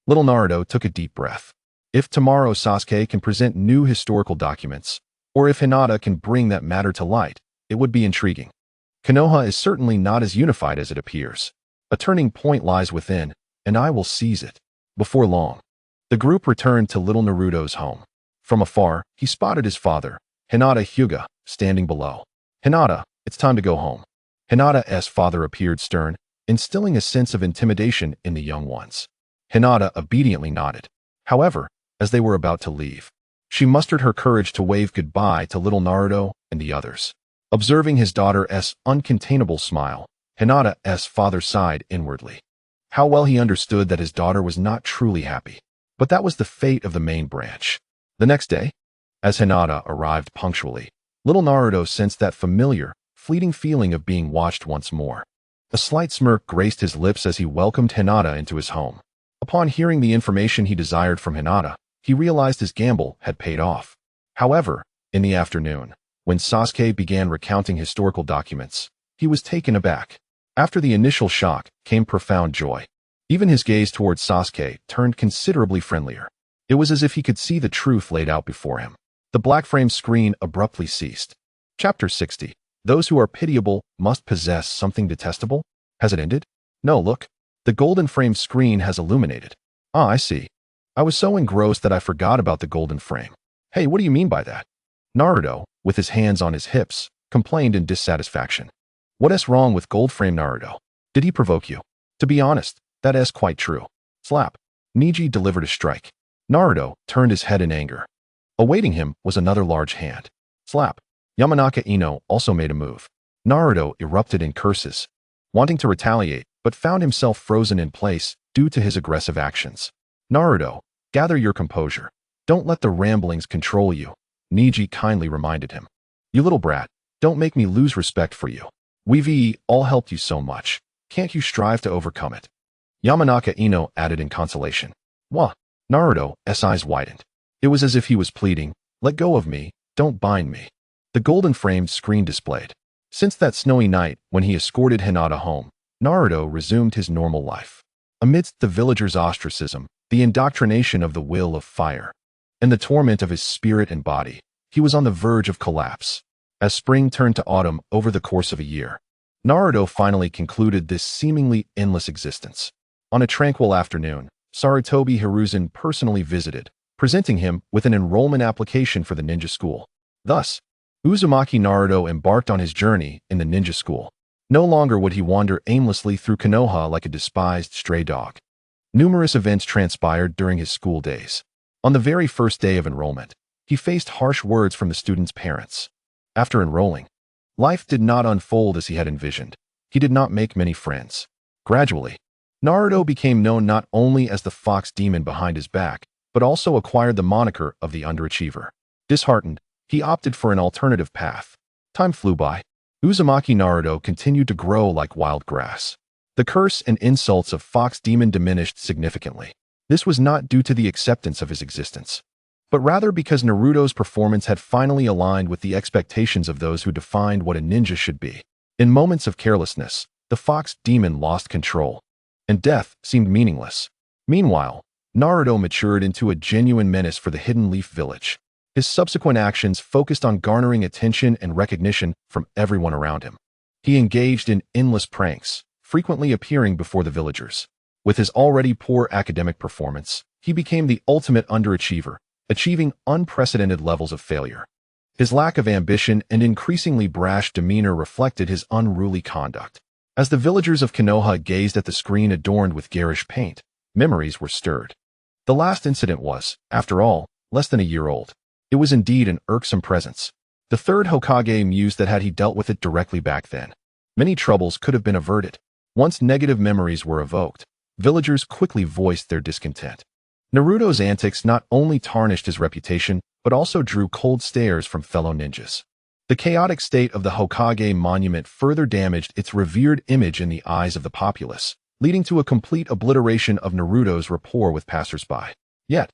Little Naruto took a deep breath. If tomorrow Sasuke can present new historical documents, or if Hinata can bring that matter to light, it would be intriguing. Konoha is certainly not as unified as it appears. A turning point lies within, and I will seize it. Before long, the group returned to little Naruto's home. From afar, he spotted his father, Hinata Hyuga, standing below. Hinata, it's time to go home. Hinata's father appeared stern, instilling a sense of intimidation in the young ones. Hinata obediently nodded. However, as they were about to leave, she mustered her courage to wave goodbye to little Naruto and the others. Observing his daughter's uncontainable smile, Hinata's father sighed inwardly. How well he understood that his daughter was not truly happy. But that was the fate of the main branch. The next day, as Hinata arrived punctually, little Naruto sensed that familiar, fleeting feeling of being watched once more. A slight smirk graced his lips as he welcomed Hinata into his home. Upon hearing the information he desired from Hinata, he realized his gamble had paid off. However, in the afternoon, when Sasuke began recounting historical documents, he was taken aback. After the initial shock came profound joy. Even his gaze towards Sasuke turned considerably friendlier. It was as if he could see the truth laid out before him. The black-frame screen abruptly ceased. Chapter 60. Those who are pitiable must possess something detestable? Has it ended? No, look. The golden frame screen has illuminated. Ah, I see. I was so engrossed that I forgot about the golden frame. Hey, what do you mean by that? Naruto, with his hands on his hips, complained in dissatisfaction. What is wrong with gold frame Naruto? Did he provoke you? To be honest, that is quite true. Slap. Neji delivered a strike. Naruto turned his head in anger. Awaiting him was another large hand. Slap. Yamanaka Ino also made a move. Naruto erupted in curses, wanting to retaliate, but found himself frozen in place due to his aggressive actions. Naruto, gather your composure. Don't let the ramblings control you, Neji kindly reminded him. You little brat, don't make me lose respect for you. We've all helped you so much. Can't you strive to overcome it? Yamanaka Ino added in consolation. Wah! Naruto's eyes widened. It was as if he was pleading, let go of me, don't bind me. The golden-framed screen displayed. Since that snowy night when he escorted Hinata home, Naruto resumed his normal life. Amidst the villagers' ostracism, the indoctrination of the will of fire, and the torment of his spirit and body, he was on the verge of collapse. As spring turned to autumn over the course of a year, Naruto finally concluded this seemingly endless existence. On a tranquil afternoon, Sarutobi Hiruzen personally visited, presenting him with an enrollment application for the ninja school. Thus, Uzumaki Naruto embarked on his journey in the ninja school. No longer would he wander aimlessly through Konoha like a despised stray dog. Numerous events transpired during his school days. On the very first day of enrollment, he faced harsh words from the students' parents. After enrolling, life did not unfold as he had envisioned. He did not make many friends. Gradually, Naruto became known not only as the fox demon behind his back, but also acquired the moniker of the underachiever. Disheartened, he opted for an alternative path. Time flew by. Uzumaki Naruto continued to grow like wild grass. The curse and insults of Fox Demon diminished significantly. This was not due to the acceptance of his existence, but rather because Naruto's performance had finally aligned with the expectations of those who defined what a ninja should be. In moments of carelessness, the Fox Demon lost control, and death seemed meaningless. Meanwhile, Naruto matured into a genuine menace for the Hidden Leaf Village. His subsequent actions focused on garnering attention and recognition from everyone around him. He engaged in endless pranks, frequently appearing before the villagers. With his already poor academic performance, he became the ultimate underachiever, achieving unprecedented levels of failure. His lack of ambition and increasingly brash demeanor reflected his unruly conduct. As the villagers of Konoha gazed at the screen adorned with garish paint, memories were stirred. The last incident was, after all, less than a year old. It was indeed an irksome presence. The third Hokage mused that had he dealt with it directly back then, many troubles could have been averted. Once negative memories were evoked, villagers quickly voiced their discontent. Naruto's antics not only tarnished his reputation, but also drew cold stares from fellow ninjas. The chaotic state of the Hokage monument further damaged its revered image in the eyes of the populace, leading to a complete obliteration of Naruto's rapport with passersby. Yet,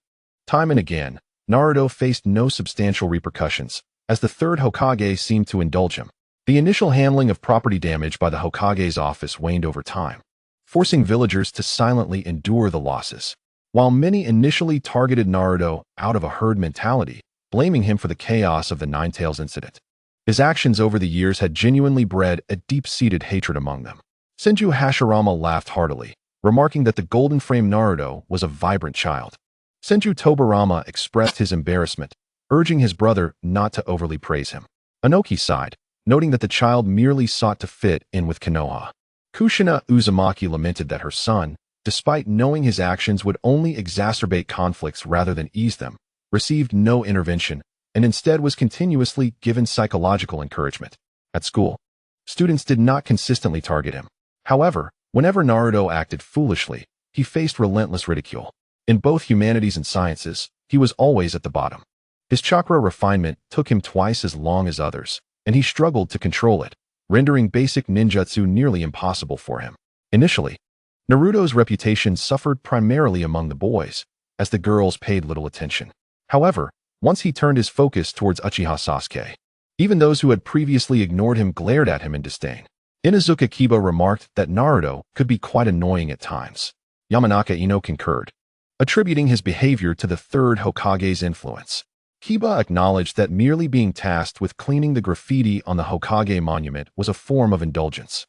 time and again, Naruto faced no substantial repercussions, as the third Hokage seemed to indulge him. The initial handling of property damage by the Hokage's office waned over time, forcing villagers to silently endure the losses. While many initially targeted Naruto out of a herd mentality, blaming him for the chaos of the Ninetales incident, his actions over the years had genuinely bred a deep-seated hatred among them. Senju Hashirama laughed heartily, remarking that the golden frame Naruto was a vibrant child. Senju Tobirama expressed his embarrassment, urging his brother not to overly praise him. Inoki sighed, noting that the child merely sought to fit in with Konoha. Kushina Uzumaki lamented that her son, despite knowing his actions would only exacerbate conflicts rather than ease them, received no intervention and instead was continuously given psychological encouragement. At school, students did not consistently target him. However, whenever Naruto acted foolishly, he faced relentless ridicule. In both humanities and sciences, he was always at the bottom. His chakra refinement took him twice as long as others, and he struggled to control it, rendering basic ninjutsu nearly impossible for him. Initially, Naruto's reputation suffered primarily among the boys, as the girls paid little attention. However, once he turned his focus towards Uchiha Sasuke, even those who had previously ignored him glared at him in disdain. Inuzuka Kiba remarked that Naruto could be quite annoying at times. Yamanaka Ino concurred, attributing his behavior to the third Hokage's influence. Kiba acknowledged that merely being tasked with cleaning the graffiti on the Hokage monument was a form of indulgence.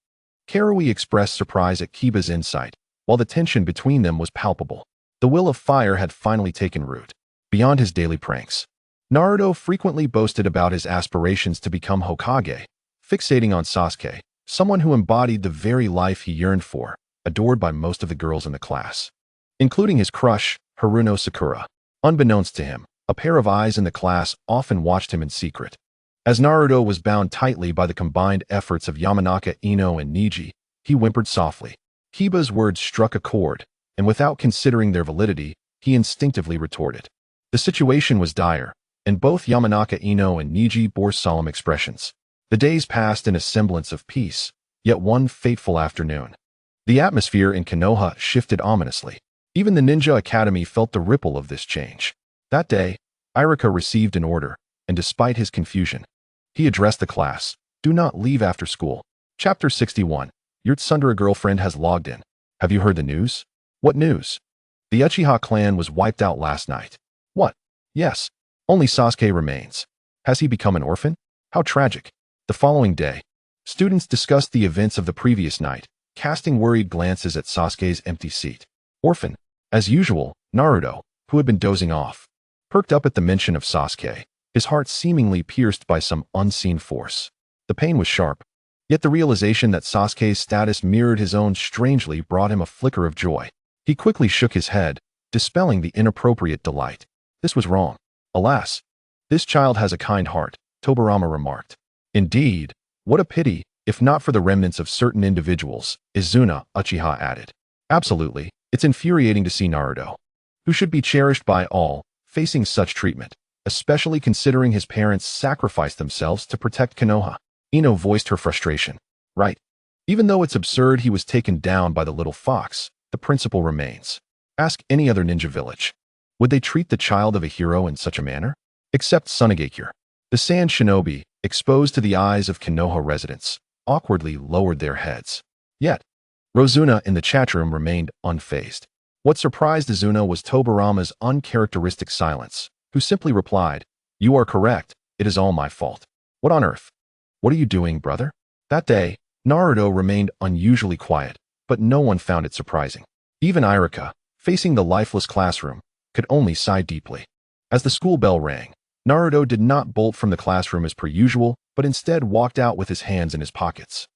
Karui expressed surprise at Kiba's insight, while the tension between them was palpable. The will of fire had finally taken root. Beyond his daily pranks, Naruto frequently boasted about his aspirations to become Hokage, fixating on Sasuke, someone who embodied the very life he yearned for, adored by most of the girls in the class, including his crush, Haruno Sakura. Unbeknownst to him, a pair of eyes in the class often watched him in secret. As Naruto was bound tightly by the combined efforts of Yamanaka Ino and Neji, he whimpered softly. Kiba's words struck a chord, and without considering their validity, he instinctively retorted. The situation was dire, and both Yamanaka Ino and Neji bore solemn expressions. The days passed in a semblance of peace, yet one fateful afternoon, the atmosphere in Konoha shifted ominously. Even the Ninja Academy felt the ripple of this change. That day, Iruka received an order, and despite his confusion, he addressed the class. Do not leave after school. Chapter 61. Your Tsundere girlfriend has logged in. Have you heard the news? What news? The Uchiha clan was wiped out last night. What? Yes. Only Sasuke remains. Has he become an orphan? How tragic. The following day, students discussed the events of the previous night, casting worried glances at Sasuke's empty seat. Orphan. As usual, Naruto, who had been dozing off, perked up at the mention of Sasuke, his heart seemingly pierced by some unseen force. The pain was sharp. Yet the realization that Sasuke's status mirrored his own strangely brought him a flicker of joy. He quickly shook his head, dispelling the inappropriate delight. This was wrong. Alas, this child has a kind heart, Tobirama remarked. Indeed, what a pity, if not for the remnants of certain individuals, Izuna, Uchiha added. Absolutely, it's infuriating to see Naruto, who should be cherished by all, facing such treatment, especially considering his parents sacrificed themselves to protect Konoha. Ino voiced her frustration. Right. Even though it's absurd he was taken down by the little fox, the principle remains. Ask any other ninja village. Would they treat the child of a hero in such a manner? Except Sunagakure. The sand shinobi, exposed to the eyes of Konoha residents, awkwardly lowered their heads. Yet, Rozuna in the chat room remained unfazed. What surprised Izuna was Tobirama's uncharacteristic silence, who simply replied, "You are correct, it is all my fault." What on earth? What are you doing, brother? That day, Naruto remained unusually quiet, but no one found it surprising. Even Irika, facing the lifeless classroom, could only sigh deeply. As the school bell rang, Naruto did not bolt from the classroom as per usual, but instead walked out with his hands in his pockets.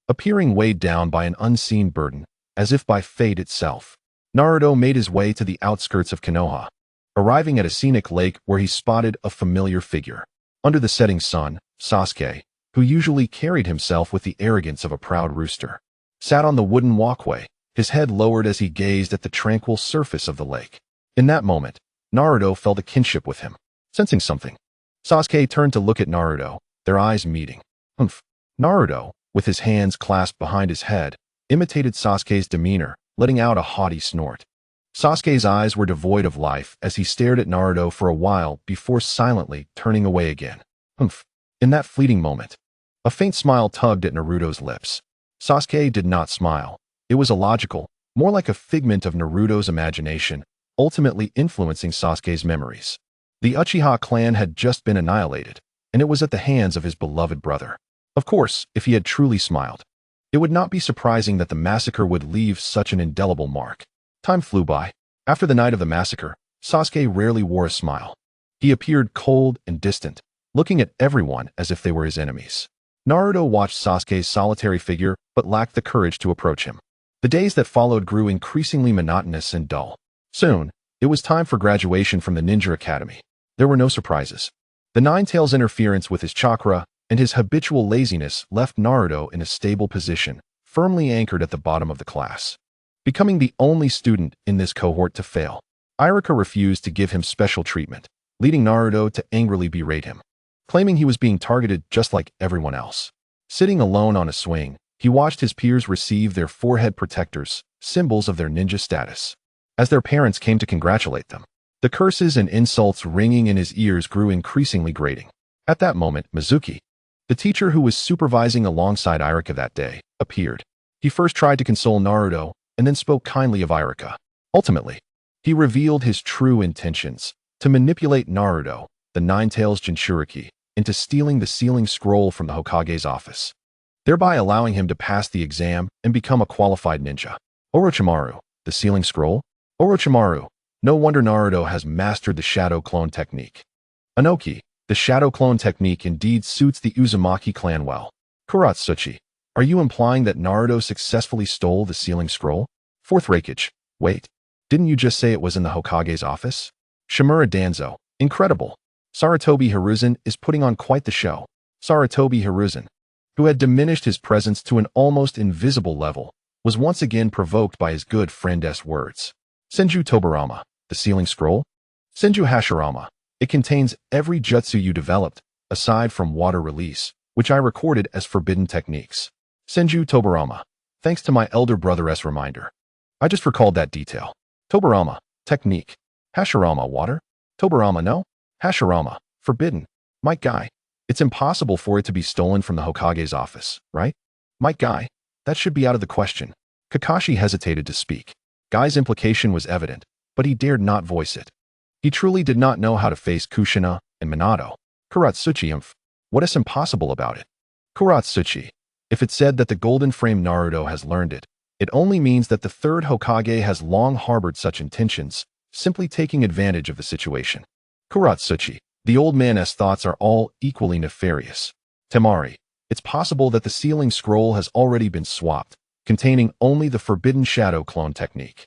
Appearing weighed down by an unseen burden, as if by fate itself, Naruto made his way to the outskirts of Konoha, arriving at a scenic lake where he spotted a familiar figure. Under the setting sun, Sasuke, who usually carried himself with the arrogance of a proud rooster, sat on the wooden walkway, his head lowered as he gazed at the tranquil surface of the lake. In that moment, Naruto felt a kinship with him. Sensing something, Sasuke turned to look at Naruto, their eyes meeting. Humph. Naruto, with his hands clasped behind his head, imitated Sasuke's demeanor, letting out a haughty snort. Sasuke's eyes were devoid of life as he stared at Naruto for a while before silently turning away again. Humph. In that fleeting moment, a faint smile tugged at Naruto's lips. Sasuke did not smile. It was illogical, more like a figment of Naruto's imagination, ultimately influencing Sasuke's memories. The Uchiha clan had just been annihilated, and it was at the hands of his beloved brother. Of course, if he had truly smiled, it would not be surprising that the massacre would leave such an indelible mark. Time flew by. After the night of the massacre, Sasuke rarely wore a smile. He appeared cold and distant, looking at everyone as if they were his enemies. Naruto watched Sasuke's solitary figure but lacked the courage to approach him. The days that followed grew increasingly monotonous and dull. Soon, it was time for graduation from the Ninja Academy. There were no surprises. The Nine-Tails' interference with his chakra and his habitual laziness left Naruto in a stable position, firmly anchored at the bottom of the class, becoming the only student in this cohort to fail. Irika refused to give him special treatment, leading Naruto to angrily berate him, claiming he was being targeted just like everyone else. Sitting alone on a swing, he watched his peers receive their forehead protectors, symbols of their ninja status. As their parents came to congratulate them, the curses and insults ringing in his ears grew increasingly grating. At that moment, Mizuki, the teacher who was supervising alongside Irika that day, appeared. He first tried to console Naruto, and then spoke kindly of Irika. Ultimately, he revealed his true intentions, to manipulate Naruto, the Nine-Tails Jinchuriki, into stealing the sealing scroll from the Hokage's office, thereby allowing him to pass the exam and become a qualified ninja. Orochimaru, the sealing scroll? Orochimaru, no wonder Naruto has mastered the shadow clone technique. Anoki, the shadow clone technique indeed suits the Uzumaki clan well. Kuratsuchi, are you implying that Naruto successfully stole the sealing scroll? Fourth Raikage, wait, didn't you just say it was in the Hokage's office? Shimura Danzo, incredible. Sarutobi Hiruzen is putting on quite the show. Sarutobi Hiruzen, who had diminished his presence to an almost invisible level, was once again provoked by his good friend's words. Senju Tobirama, the sealing scroll? Senju Hashirama, it contains every jutsu you developed, aside from water release, which I recorded as forbidden techniques. Senju Tobirama, thanks to my elder brother's reminder. I just recalled that detail. Tobirama, technique. Hashirama, water? Tobirama, no? Hashirama, forbidden. Might Guy, it's impossible for it to be stolen from the Hokage's office, right? Might Guy, that should be out of the question. Kakashi hesitated to speak. Guy's implication was evident, but he dared not voice it. He truly did not know how to face Kushina and Minato. Kuratsuchi, what is impossible about it? Kuratsuchi, if it said that the golden frame Naruto has learned it, it only means that the third Hokage has long harbored such intentions, simply taking advantage of the situation. Kuratsuchi, the old man's thoughts are all equally nefarious. Temari, It's possible that the sealing scroll has already been swapped, containing only the forbidden shadow clone technique.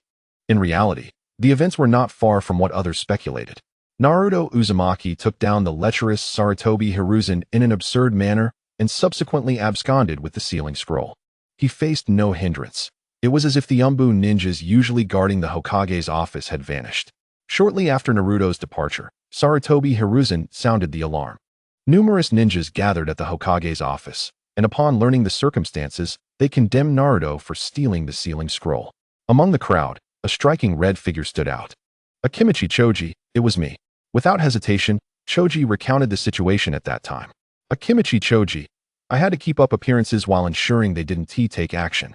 In reality, the events were not far from what others speculated. Naruto Uzumaki took down the lecherous Sarutobi Hiruzen in an absurd manner and subsequently absconded with the sealing scroll. He faced no hindrance. It was as if the Umbu ninjas usually guarding the Hokage's office had vanished. Shortly after Naruto's departure, Sarutobi Hiruzen sounded the alarm. Numerous ninjas gathered at the Hokage's office, and upon learning the circumstances, they condemned Naruto for stealing the sealing scroll. Among the crowd, a striking red figure stood out. Akimichi Choji, it was me. Without hesitation, Choji recounted the situation at that time. Akimichi Choji, I had to keep up appearances while ensuring they didn't take action.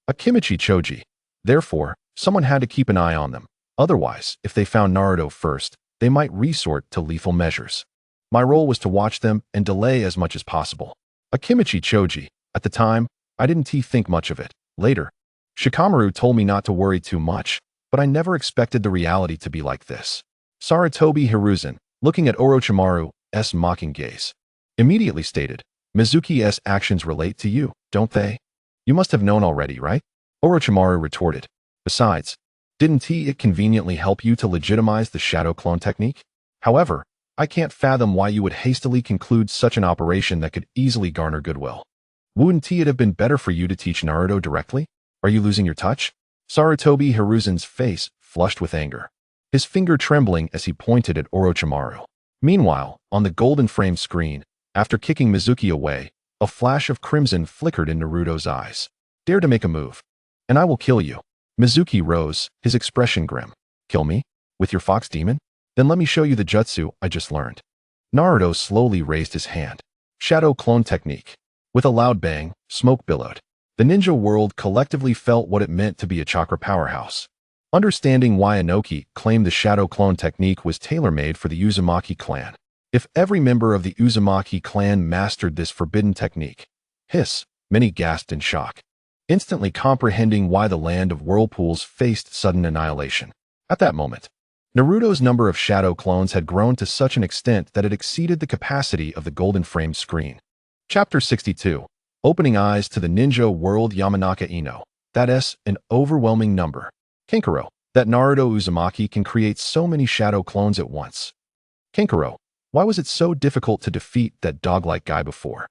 Akimichi Choji, therefore, someone had to keep an eye on them. Otherwise, if they found Naruto first, they might resort to lethal measures. My role was to watch them and delay as much as possible. Akimichi Choji, at the time, I didn't think much of it. Later, Shikamaru told me not to worry too much, but I never expected the reality to be like this. Sarutobi Hiruzen, looking at Orochimaru's mocking gaze, immediately stated, Mizuki's actions relate to you, don't they? You must have known already, right? Orochimaru retorted. Besides, didn't it conveniently help you to legitimize the shadow clone technique? However, I can't fathom why you would hastily conclude such an operation that could easily garner goodwill. Wouldn't it have been better for you to teach Naruto directly? Are you losing your touch? Sarutobi Hiruzen's face flushed with anger, his finger trembling as he pointed at Orochimaru. Meanwhile, on the golden frame screen, after kicking Mizuki away, a flash of crimson flickered in Naruto's eyes. Dare to make a move, and I will kill you. Mizuki rose, his expression grim. Kill me? With your fox demon? Then let me show you the jutsu I just learned. Naruto slowly raised his hand. Shadow clone technique. With a loud bang, smoke billowed. The ninja world collectively felt what it meant to be a chakra powerhouse. Understanding why Inoki claimed the shadow clone technique was tailor-made for the Uzumaki clan. If every member of the Uzumaki clan mastered this forbidden technique, many gasped in shock, instantly comprehending why the land of whirlpools faced sudden annihilation. At that moment, Naruto's number of shadow clones had grown to such an extent that it exceeded the capacity of the golden frame screen. Chapter 62. Opening eyes to the ninja world. Yamanaka Ino. That's an overwhelming number. Kankuro. That Naruto Uzumaki can create so many shadow clones at once. Kankuro. Why was it so difficult to defeat that dog-like guy before?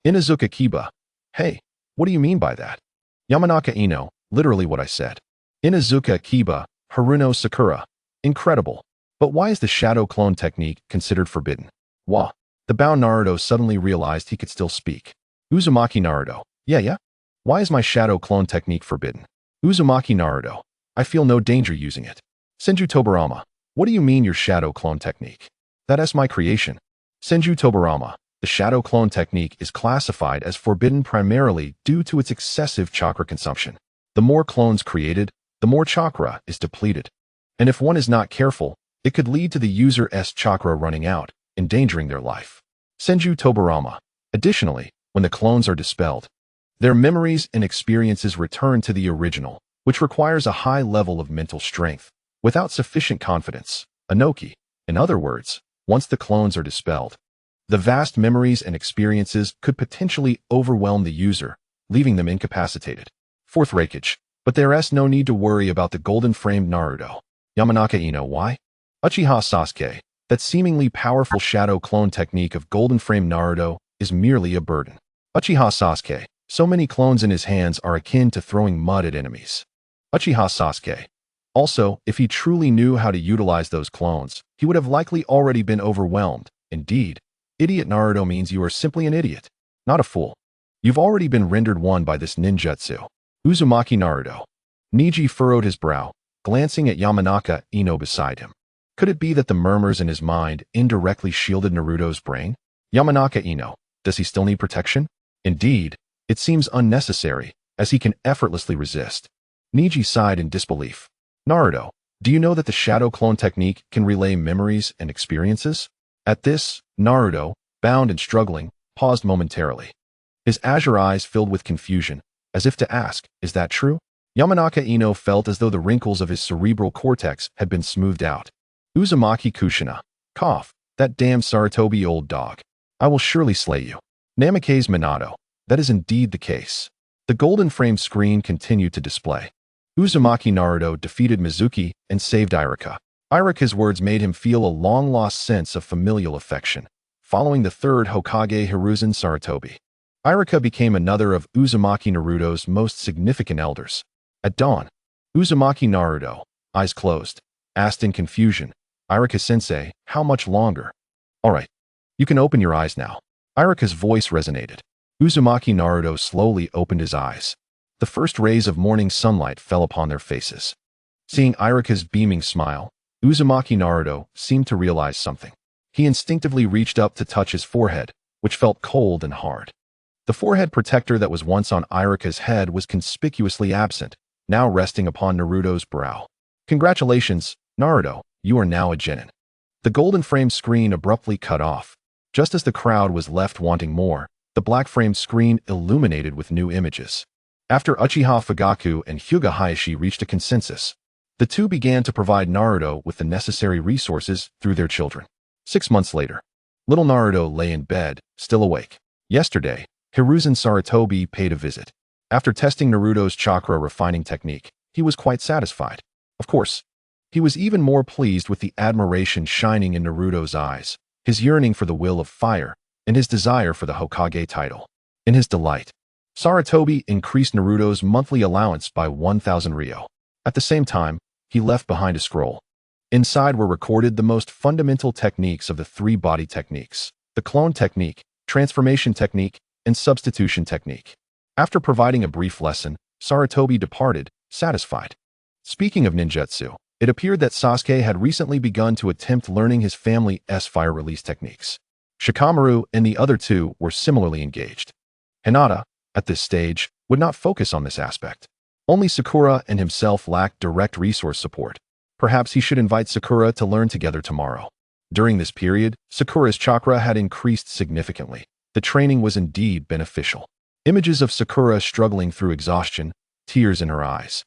Inazuka Kiba. Hey, what do you mean by that? Yamanaka Ino. Literally what I said. Inazuka Kiba. Haruno Sakura. Incredible. But why is the shadow clone technique considered forbidden? Wah. The bound Naruto suddenly realized he could still speak. Uzumaki Naruto. Yeah? Why is my shadow clone technique forbidden? Uzumaki Naruto. I feel no danger using it. Senju Tobirama. What do you mean your shadow clone technique? That's my creation. Senju Tobirama. The shadow clone technique is classified as forbidden primarily due to its excessive chakra consumption. The more clones created, the more chakra is depleted. And if one is not careful, it could lead to the user's chakra running out, endangering their life. Senju Tobirama. Additionally, when the clones are dispelled, their memories and experiences return to the original, which requires a high level of mental strength. Without sufficient confidence, Inoki, in other words, once the clones are dispelled, the vast memories and experiences could potentially overwhelm the user, leaving them incapacitated. Fourth Reikage. But there's no need to worry about the golden-framed Naruto. Yamanaka Ino. Why? Uchiha Sasuke. That seemingly powerful shadow clone technique of golden-framed Naruto is merely a burden. Uchiha Sasuke. So many clones in his hands are akin to throwing mud at enemies. Uchiha Sasuke. Also, if he truly knew how to utilize those clones, he would have likely already been overwhelmed. Indeed, idiot Naruto means you are simply an idiot, not a fool. You've already been rendered one by this ninjutsu. Uzumaki Naruto. Niji furrowed his brow, glancing at Yamanaka Ino beside him. Could it be that the murmurs in his mind indirectly shielded Naruto's brain? Yamanaka Ino. Does he still need protection? Indeed, it seems unnecessary, as he can effortlessly resist. Niji sighed in disbelief. Naruto, do you know that the shadow clone technique can relay memories and experiences? At this, Naruto, bound and struggling, paused momentarily. His azure eyes filled with confusion, as if to ask, is that true? Yamanaka Ino felt as though the wrinkles of his cerebral cortex had been smoothed out. Uzumaki Kushina. Cough. That damn Sarutobi old dog. I will surely slay you. Namake's Minato. That is indeed the case. The golden frame screen continued to display. Uzumaki Naruto defeated Mizuki and saved Iruka. Iruka's words made him feel a long-lost sense of familial affection. Following the third Hokage Hiruzen Sarutobi, Iruka became another of Uzumaki Naruto's most significant elders. At dawn, Uzumaki Naruto, eyes closed, asked in confusion, "Iruka-sensei, how much longer?" "All right, you can open your eyes now." Iruka's voice resonated. Uzumaki Naruto slowly opened his eyes. The first rays of morning sunlight fell upon their faces. Seeing Iruka's beaming smile, Uzumaki Naruto seemed to realize something. He instinctively reached up to touch his forehead, which felt cold and hard. The forehead protector that was once on Iruka's head was conspicuously absent, now resting upon Naruto's brow. "Congratulations, Naruto, you are now a genin." The golden frame screen abruptly cut off. Just as the crowd was left wanting more, the black frame screen illuminated with new images. After Uchiha Fugaku and Hyuga Hayashi reached a consensus, the two began to provide Naruto with the necessary resources through their children. 6 months later, little Naruto lay in bed, still awake. Yesterday, Hiruzen Sarutobi paid a visit. After testing Naruto's chakra refining technique, he was quite satisfied. Of course, he was even more pleased with the admiration shining in Naruto's eyes, his yearning for the will of fire, and his desire for the Hokage title. In his delight, Sarutobi increased Naruto's monthly allowance by 1,000 ryo. At the same time, he left behind a scroll. Inside were recorded the most fundamental techniques of the three body techniques: the clone technique, transformation technique, and substitution technique. After providing a brief lesson, Sarutobi departed, satisfied. Speaking of ninjutsu, it appeared that Sasuke had recently begun to attempt learning his family's fire release techniques. Shikamaru and the other two were similarly engaged. Hinata, at this stage, would not focus on this aspect. Only Sakura and himself lacked direct resource support. Perhaps he should invite Sakura to learn together tomorrow. During this period, Sakura's chakra had increased significantly. The training was indeed beneficial. Images of Sakura struggling through exhaustion, tears in her eyes,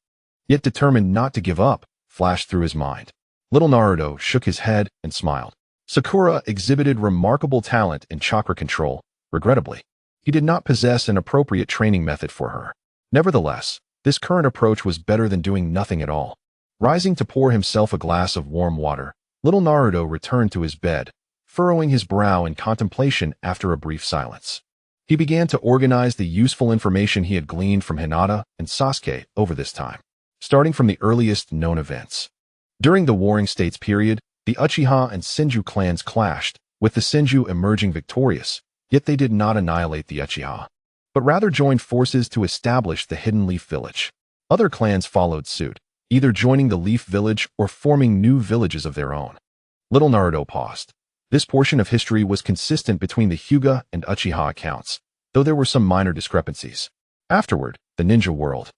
yet determined not to give up, flashed through his mind. Little Naruto shook his head and smiled. Sakura exhibited remarkable talent in chakra control. Regrettably, he did not possess an appropriate training method for her. Nevertheless, this current approach was better than doing nothing at all. Rising to pour himself a glass of warm water, little Naruto returned to his bed, furrowing his brow in contemplation after a brief silence. He began to organize the useful information he had gleaned from Hinata and Sasuke over this time, starting from the earliest known events. During the Warring States period, the Uchiha and Senju clans clashed, with the Senju emerging victorious, yet they did not annihilate the Uchiha, but rather joined forces to establish the Hidden Leaf Village. Other clans followed suit, either joining the Leaf Village or forming new villages of their own. Little Naruto paused. This portion of history was consistent between the Hyuga and Uchiha accounts, though there were some minor discrepancies. Afterward, the ninja world,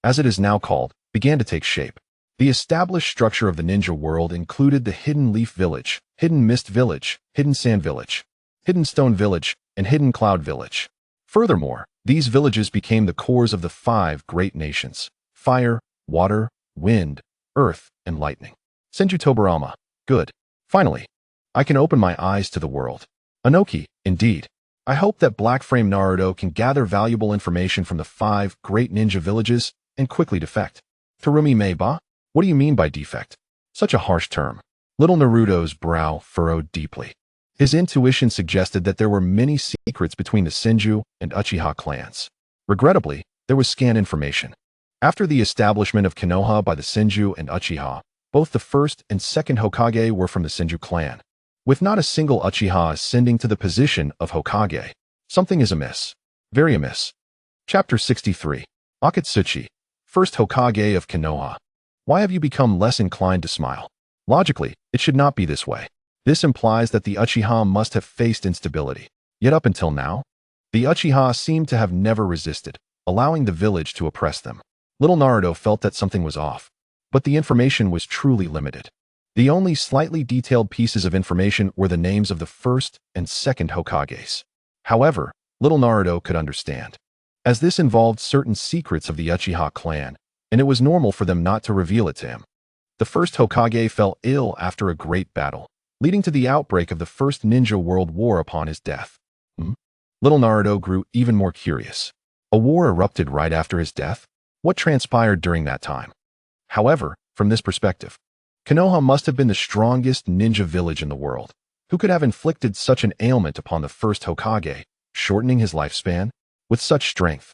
as it is now called, began to take shape. The established structure of the ninja world included the Hidden Leaf Village, Hidden Mist Village, Hidden Sand Village, Hidden Stone Village, and Hidden Cloud Village. Furthermore, these villages became the cores of the 5 great nations: fire, water, wind, earth, and lightning. Senju Tobirama. Good. Finally, I can open my eyes to the world. Anoki, indeed. I hope that Black Frame Naruto can gather valuable information from the 5 great ninja villages and quickly defect. Terumi Meiba? What do you mean by defect? Such a harsh term. Little Naruto's brow furrowed deeply. His intuition suggested that there were many secrets between the Senju and Uchiha clans. Regrettably, there was scant information. After the establishment of Konoha by the Senju and Uchiha, both the first and second Hokage were from the Senju clan. With not a single Uchiha ascending to the position of Hokage, something is amiss. Very amiss. Chapter 63. Akatsuchi, first Hokage of Konoha. Why have you become less inclined to smile? Logically, it should not be this way. This implies that the Uchiha must have faced instability. Yet up until now, the Uchiha seemed to have never resisted, allowing the village to oppress them. Little Naruto felt that something was off, but the information was truly limited. The only slightly detailed pieces of information were the names of the first and second Hokages. However, little Naruto could understand, as this involved certain secrets of the Uchiha clan, and it was normal for them not to reveal it to him. The first Hokage fell ill after a great battle, leading to the outbreak of the First Ninja World War upon his death. Little Naruto grew even more curious. A war erupted right after his death? What transpired during that time? However, from this perspective, Konoha must have been the strongest ninja village in the world. Who could have inflicted such an ailment upon the first Hokage, shortening his lifespan? With such strength,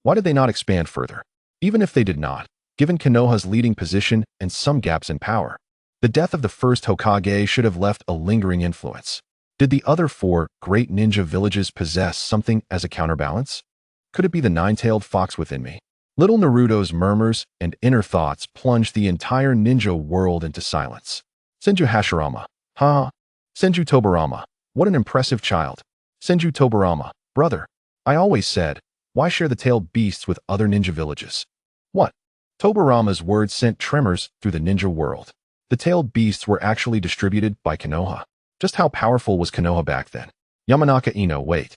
why did they not expand further? Even if they did not, given Konoha's leading position and some gaps in power, the death of the first Hokage should have left a lingering influence. Did the other four great ninja villages possess something as a counterbalance? Could it be the nine-tailed fox within me? Little Naruto's murmurs and inner thoughts plunged the entire ninja world into silence. Senju Hashirama. Ha! Senju Tobirama. What an impressive child. Senju Tobirama. Brother. I always said, why share the tailed beasts with other ninja villages? What? Tobirama's words sent tremors through the ninja world. The tailed beasts were actually distributed by Konoha. Just how powerful was Konoha back then? Yamanaka Ino, wait.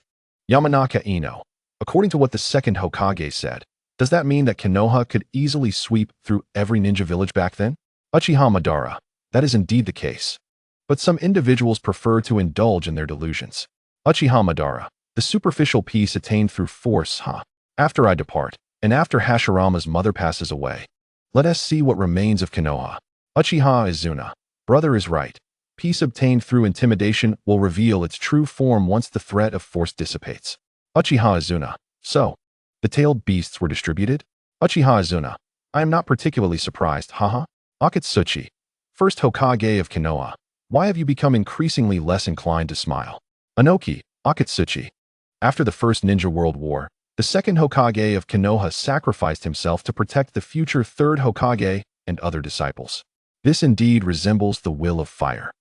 Yamanaka Ino. According to what the second Hokage said, does that mean that Konoha could easily sweep through every ninja village back then? Uchiha Madara. That is indeed the case. But some individuals prefer to indulge in their delusions. Uchiha Madara. The superficial peace attained through force, huh? After I depart, and after Hashirama's mother passes away, let us see what remains of Konoha. Uchiha Izuna. Brother is right. Peace obtained through intimidation will reveal its true form once the threat of force dissipates. Uchiha Izuna. So, the tailed beasts were distributed? Uchiha Izuna. I am not particularly surprised, haha. Akatsuchi. First Hokage of Konoha. Why have you become increasingly less inclined to smile? Anoki. Akatsuchi. After the First Ninja World War, the second Hokage of Konoha sacrificed himself to protect the future third Hokage and other disciples. This indeed resembles the will of fire.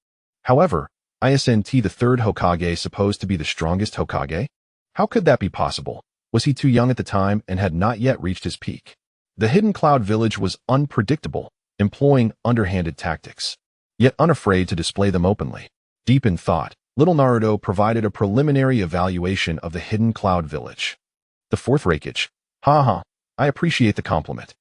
However, isn't the third Hokage supposed to be the strongest Hokage? How could that be possible? Was he too young at the time and had not yet reached his peak? The Hidden Cloud Village was unpredictable, employing underhanded tactics, yet unafraid to display them openly. Deep in thought, little Naruto provided a preliminary evaluation of the Hidden Cloud Village. The fourth Raikage. Haha, I appreciate the compliment.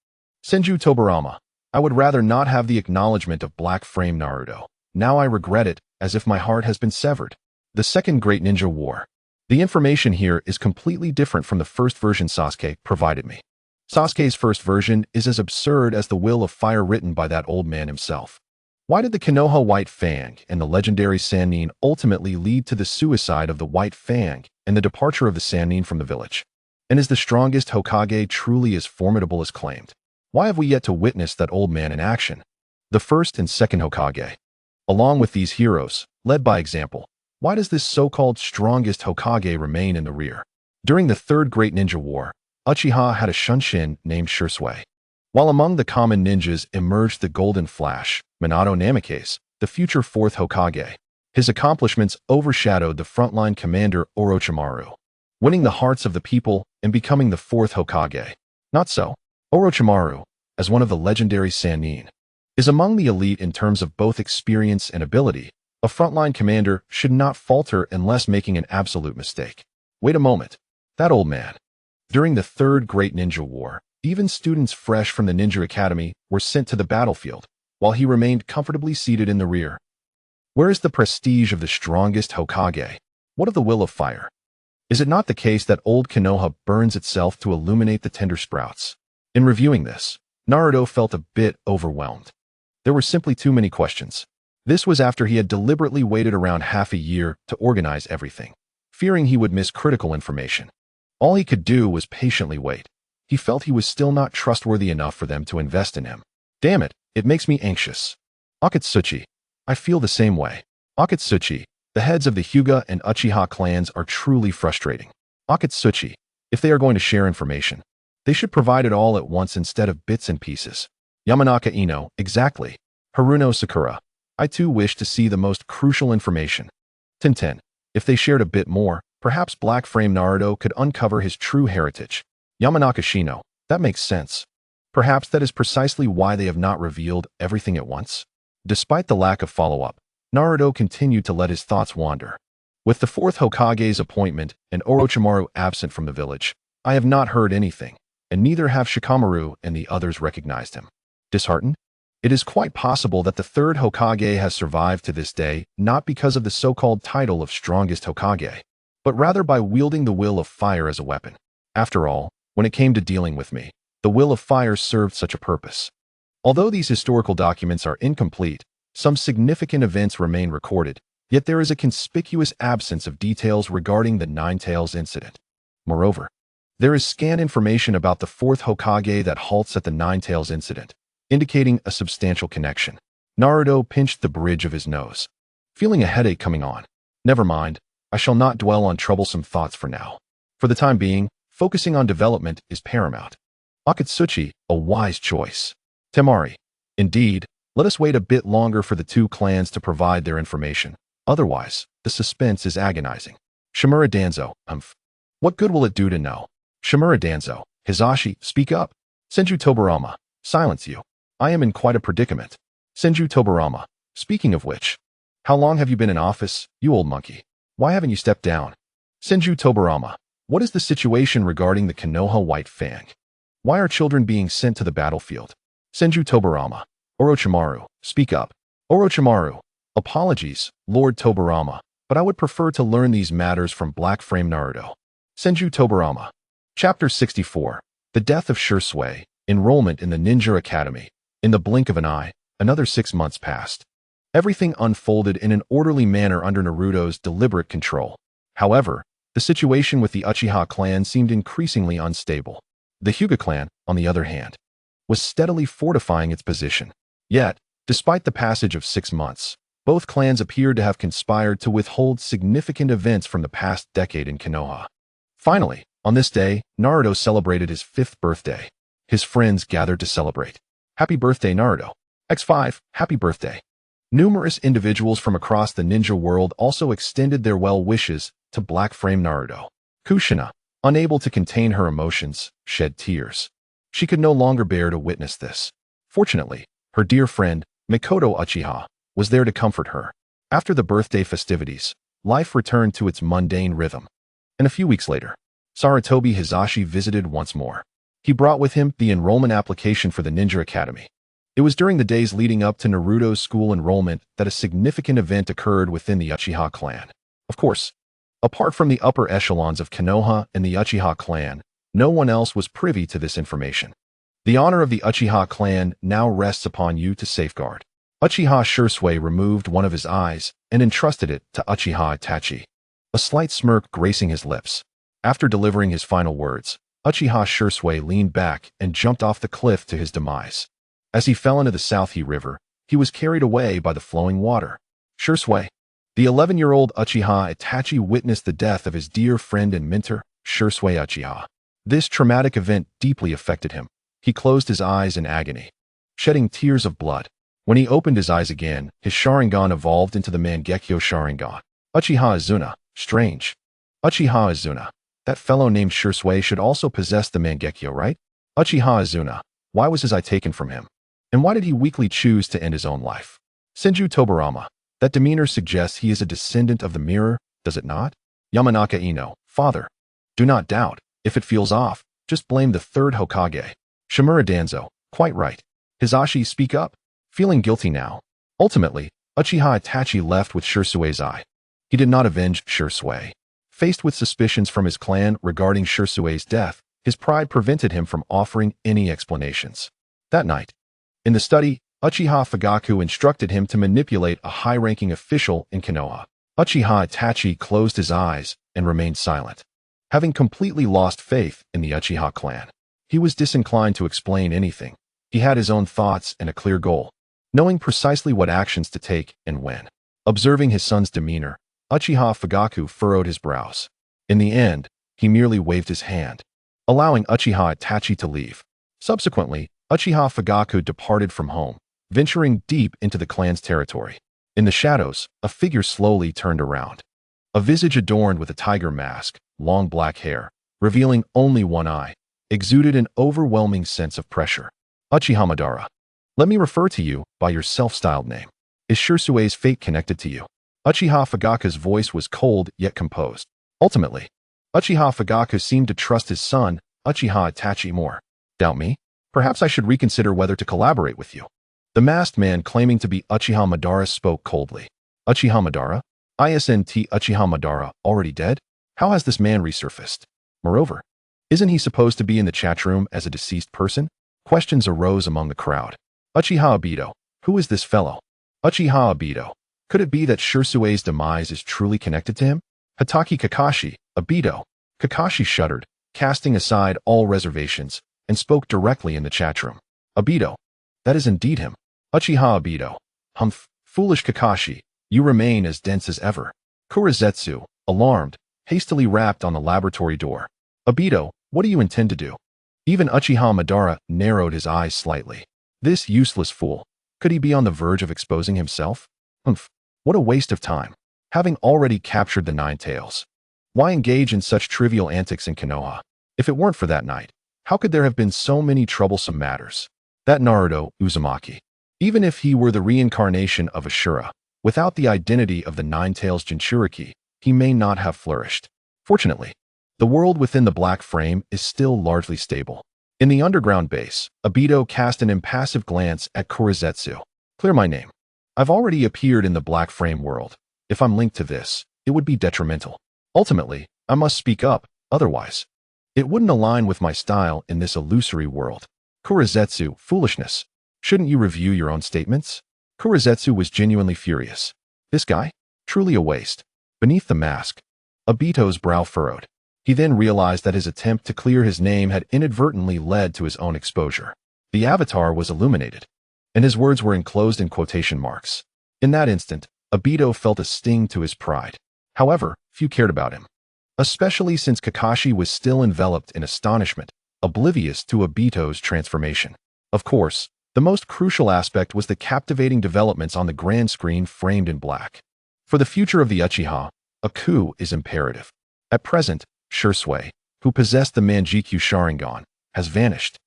Senju Tobirama. I would rather not have the acknowledgement of Black Frame Naruto. Now I regret it, as if my heart has been severed. The Second Great Ninja War. The information here is completely different from the first version Sasuke provided me. Sasuke's first version is as absurd as the will of fire written by that old man himself. Why did the Konoha White Fang and the legendary Sannin ultimately lead to the suicide of the White Fang and the departure of the Sannin from the village? And is the strongest Hokage truly as formidable as claimed? Why have we yet to witness that old man in action? The first and second Hokage. Along with these heroes, led by example, why does this so-called strongest Hokage remain in the rear? During the Third Great Ninja War, Uchiha had a shunshin named Shursui. While among the common ninjas emerged the Golden Flash, Minato Namikaze, the future fourth Hokage. His accomplishments overshadowed the frontline commander Orochimaru, winning the hearts of the people and becoming the fourth Hokage. Not so. Orochimaru, as one of the legendary Sannin, is among the elite in terms of both experience and ability. A frontline commander should not falter unless making an absolute mistake. Wait a moment. That old man. During the Third Great Ninja War, even students fresh from the Ninja Academy were sent to the battlefield, while he remained comfortably seated in the rear. Where is the prestige of the strongest Hokage? What of the will of fire? Is it not the case that old Konoha burns itself to illuminate the tender sprouts? In reviewing this, Naruto felt a bit overwhelmed. There were simply too many questions. This was after he had deliberately waited around half a year to organize everything, fearing he would miss critical information. All he could do was patiently wait. He felt he was still not trustworthy enough for them to invest in him. Damn it, it makes me anxious. Akatsuchi. I feel the same way. Akatsuchi. The heads of the Hyuga and Uchiha clans are truly frustrating. Akatsuchi. If they are going to share information, they should provide it all at once instead of bits and pieces. Yamanaka Ino. Exactly. Haruno Sakura. I too wish to see the most crucial information. Tintin. If they shared a bit more, perhaps Black Frame Naruto could uncover his true heritage. Yamanaka Shino. That makes sense. Perhaps that is precisely why they have not revealed everything at once. Despite the lack of follow-up, Naruto continued to let his thoughts wander. With the fourth Hokage's appointment and Orochimaru absent from the village, I have not heard anything, and neither have Shikamaru and the others recognized him. Disheartened? It is quite possible that the third Hokage has survived to this day not because of the so-called title of strongest Hokage, but rather by wielding the will of fire as a weapon. After all, when it came to dealing with me, the will of fire served such a purpose. Although these historical documents are incomplete, some significant events remain recorded, yet there is a conspicuous absence of details regarding the Nine Tails incident. Moreover, there is scant information about the fourth Hokage that halts at the Nine Tails incident, indicating a substantial connection. Naruto pinched the bridge of his nose, feeling a headache coming on. Never mind, I shall not dwell on troublesome thoughts for now. For the time being, focusing on development is paramount. Akatsuchi, a wise choice. Temari, indeed, let us wait a bit longer for the two clans to provide their information. Otherwise, the suspense is agonizing. Shimura Danzo, what good will it do to know? Shimura Danzo, Hizashi, speak up. Senju Tobirama, silence you. I am in quite a predicament. Senju Tobirama, speaking of which, how long have you been in office, you old monkey? Why haven't you stepped down? Senju Tobirama, what is the situation regarding the Konoha White Fang? Why are children being sent to the battlefield? Senju Tobirama, Orochimaru, speak up. Orochimaru, apologies, Lord Tobirama, but I would prefer to learn these matters from Black Frame Naruto. Senju Tobirama. Chapter 64. The Death of Shursui. Enrollment in the Ninja Academy. In the blink of an eye, another 6 months passed. Everything unfolded in an orderly manner under Naruto's deliberate control. However, the situation with the Uchiha clan seemed increasingly unstable. The Hyuga clan, on the other hand, was steadily fortifying its position. Yet, despite the passage of 6 months, both clans appeared to have conspired to withhold significant events from the past decade in Konoha. Finally, on this day, Naruto celebrated his 5th birthday. His friends gathered to celebrate. Happy birthday, Naruto. X5, happy birthday. Numerous individuals from across the ninja world also extended their well wishes to Black Frame Naruto. Kushina, unable to contain her emotions, shed tears. She could no longer bear to witness this. Fortunately, her dear friend, Mikoto Uchiha, was there to comfort her. After the birthday festivities, life returned to its mundane rhythm. And a few weeks later, Sarutobi Hizashi visited once more. He brought with him the enrollment application for the Ninja Academy. It was during the days leading up to Naruto's school enrollment that a significant event occurred within the Uchiha clan. Of course, apart from the upper echelons of Konoha and the Uchiha clan, no one else was privy to this information. The honor of the Uchiha clan now rests upon you to safeguard. Uchiha Shursui removed one of his eyes and entrusted it to Uchiha Itachi, a slight smirk gracing his lips. After delivering his final words, Uchiha Shursui leaned back and jumped off the cliff to his demise. As he fell into the Southie River, he was carried away by the flowing water. Shursui. The 11-year-old Uchiha Itachi witnessed the death of his dear friend and mentor, Shursui Uchiha. This traumatic event deeply affected him. He closed his eyes in agony, shedding tears of blood. When he opened his eyes again, his Sharingan evolved into the Mangekyo Sharingan. Uchiha Izuna, strange. Uchiha Izuna. That fellow named Shursui should also possess the Mangekyo, right? Uchiha Izuna. Why was his eye taken from him? And why did he weakly choose to end his own life? Senju Tobirama. That demeanor suggests he is a descendant of the mirror, does it not? Yamanaka Ino. Father. Do not doubt. If it feels off, just blame the 3rd Hokage. Shimura Danzo. Quite right. Hizashi, speak up. Feeling guilty now. Ultimately, Uchiha Itachi left with Shursui's eye. He did not avenge Shursui. Faced with suspicions from his clan regarding Shursui's death, his pride prevented him from offering any explanations. That night, in the study, Uchiha Fugaku instructed him to manipulate a high-ranking official in Konoha. Uchiha Itachi closed his eyes and remained silent. Having completely lost faith in the Uchiha clan, he was disinclined to explain anything. He had his own thoughts and a clear goal, knowing precisely what actions to take and when. Observing his son's demeanor, Uchiha Fugaku furrowed his brows. In the end, he merely waved his hand, allowing Uchiha Itachi to leave. Subsequently, Uchiha Fugaku departed from home, venturing deep into the clan's territory. In the shadows, a figure slowly turned around. A visage adorned with a tiger mask, long black hair, revealing only one eye, exuded an overwhelming sense of pressure. Uchiha Madara. Let me refer to you by your self-styled name. Is Shursui's fate connected to you? Uchiha Fugaku's voice was cold yet composed. Ultimately, Uchiha Fugaku seemed to trust his son, Uchiha Itachi, more. Doubt me? Perhaps I should reconsider whether to collaborate with you. The masked man claiming to be Uchiha Madara spoke coldly. Uchiha Madara? ISNT Uchiha Madara, already dead? How has this man resurfaced? Moreover, isn't he supposed to be in the chat room as a deceased person? Questions arose among the crowd. Uchiha Obito. Who is this fellow? Uchiha Obito. Could it be that Shirsue's demise is truly connected to him? Hatake Kakashi. Obito. Kakashi shuddered, casting aside all reservations, and spoke directly in the chat room. Obito. That is indeed him. Uchiha Obito. Humph. Foolish Kakashi. You remain as dense as ever. Kurizetsu, alarmed, hastily rapped on the laboratory door. Obito, what do you intend to do? Even Uchiha Madara narrowed his eyes slightly. This useless fool. Could he be on the verge of exposing himself? Humph. What a waste of time. Having already captured the Nine Tails. Why engage in such trivial antics in Konoha? If it weren't for that night, how could there have been so many troublesome matters? That Naruto Uzumaki. Even if he were the reincarnation of Ashura, without the identity of the Nine Tails Jinchuriki, he may not have flourished. Fortunately, the world within the black frame is still largely stable. In the underground base, Obito cast an impassive glance at Kurizetsu. Clear my name. I've already appeared in the black frame world. If I'm linked to this, it would be detrimental. Ultimately, I must speak up, otherwise it wouldn't align with my style in this illusory world. Kurizetsu, foolishness. Shouldn't you review your own statements? Kurizetsu was genuinely furious. This guy? Truly a waste. Beneath the mask, Obito's brow furrowed. He then realized that his attempt to clear his name had inadvertently led to his own exposure. The avatar was illuminated, and his words were enclosed in quotation marks. In that instant, Obito felt a sting to his pride. However, few cared about him, especially since Kakashi was still enveloped in astonishment, oblivious to Obito's transformation. Of course, the most crucial aspect was the captivating developments on the grand screen framed in black. For the future of the Uchiha, a coup is imperative. At present, Shirsue, who possessed the Manjikyu Sharingan, has vanished,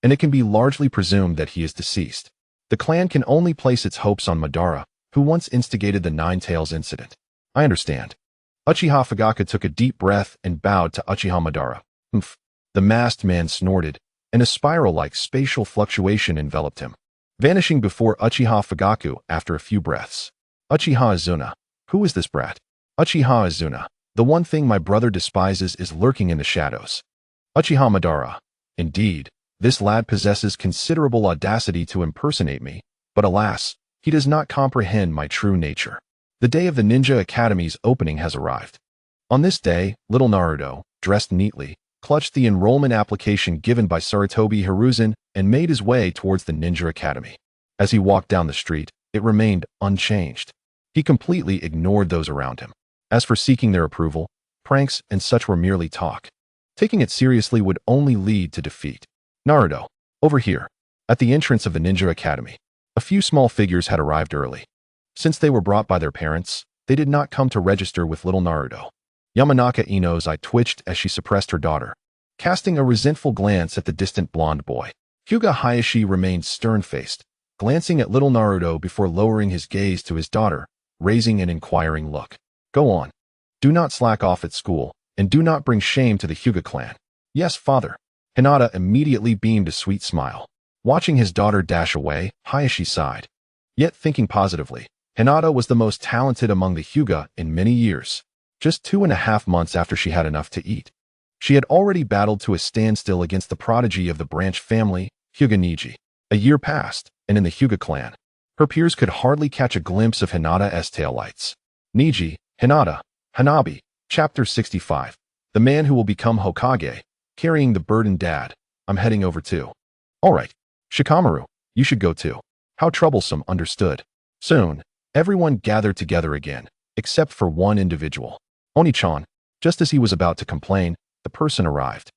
and it can be largely presumed that he is deceased. The clan can only place its hopes on Madara, who once instigated the Nine Tails incident. I understand. Uchiha Fugaku took a deep breath and bowed to Uchiha Madara. Humph. The masked man snorted, and a spiral-like spatial fluctuation enveloped him, vanishing before Uchiha Fugaku after a few breaths. Uchiha Izuna. Who is this brat? Uchiha Izuna. The one thing my brother despises is lurking in the shadows. Uchiha Madara. Indeed, this lad possesses considerable audacity to impersonate me, but alas, he does not comprehend my true nature. The day of the Ninja Academy's opening has arrived. On this day, little Naruto, dressed neatly, clutched the enrollment application given by Sarutobi Hiruzen and made his way towards the Ninja Academy. As he walked down the street, it remained unchanged. He completely ignored those around him. As for seeking their approval, pranks and such were merely talk. Taking it seriously would only lead to defeat. Naruto, over here. At the entrance of the Ninja Academy, a few small figures had arrived early. Since they were brought by their parents, they did not come to register with little Naruto. Yamanaka Ino's eye twitched as she suppressed her daughter, casting a resentful glance at the distant blonde boy. Hyuga Hayashi remained stern-faced, glancing at little Naruto before lowering his gaze to his daughter, raising an inquiring look. Go on. Do not slack off at school, and do not bring shame to the Hyuga clan. Yes, father. Hinata immediately beamed a sweet smile. Watching his daughter dash away, Hayashi sighed. Yet thinking positively, Hinata was the most talented among the Hyuga in many years. Just 2.5 months after she had enough to eat, she had already battled to a standstill against the prodigy of the branch family, Hyuga Niji. A year passed, and in the Hyuga clan, her peers could hardly catch a glimpse of Hinata's taillights. Niji, Hinata, Hanabi, Chapter 65. The man who will become Hokage, carrying the burden. Dad, I'm heading over too. All right. Shikamaru, you should go too. How troublesome. Understood. Soon, everyone gathered together again, except for one individual. Oni-chan. Just as he was about to complain, the person arrived.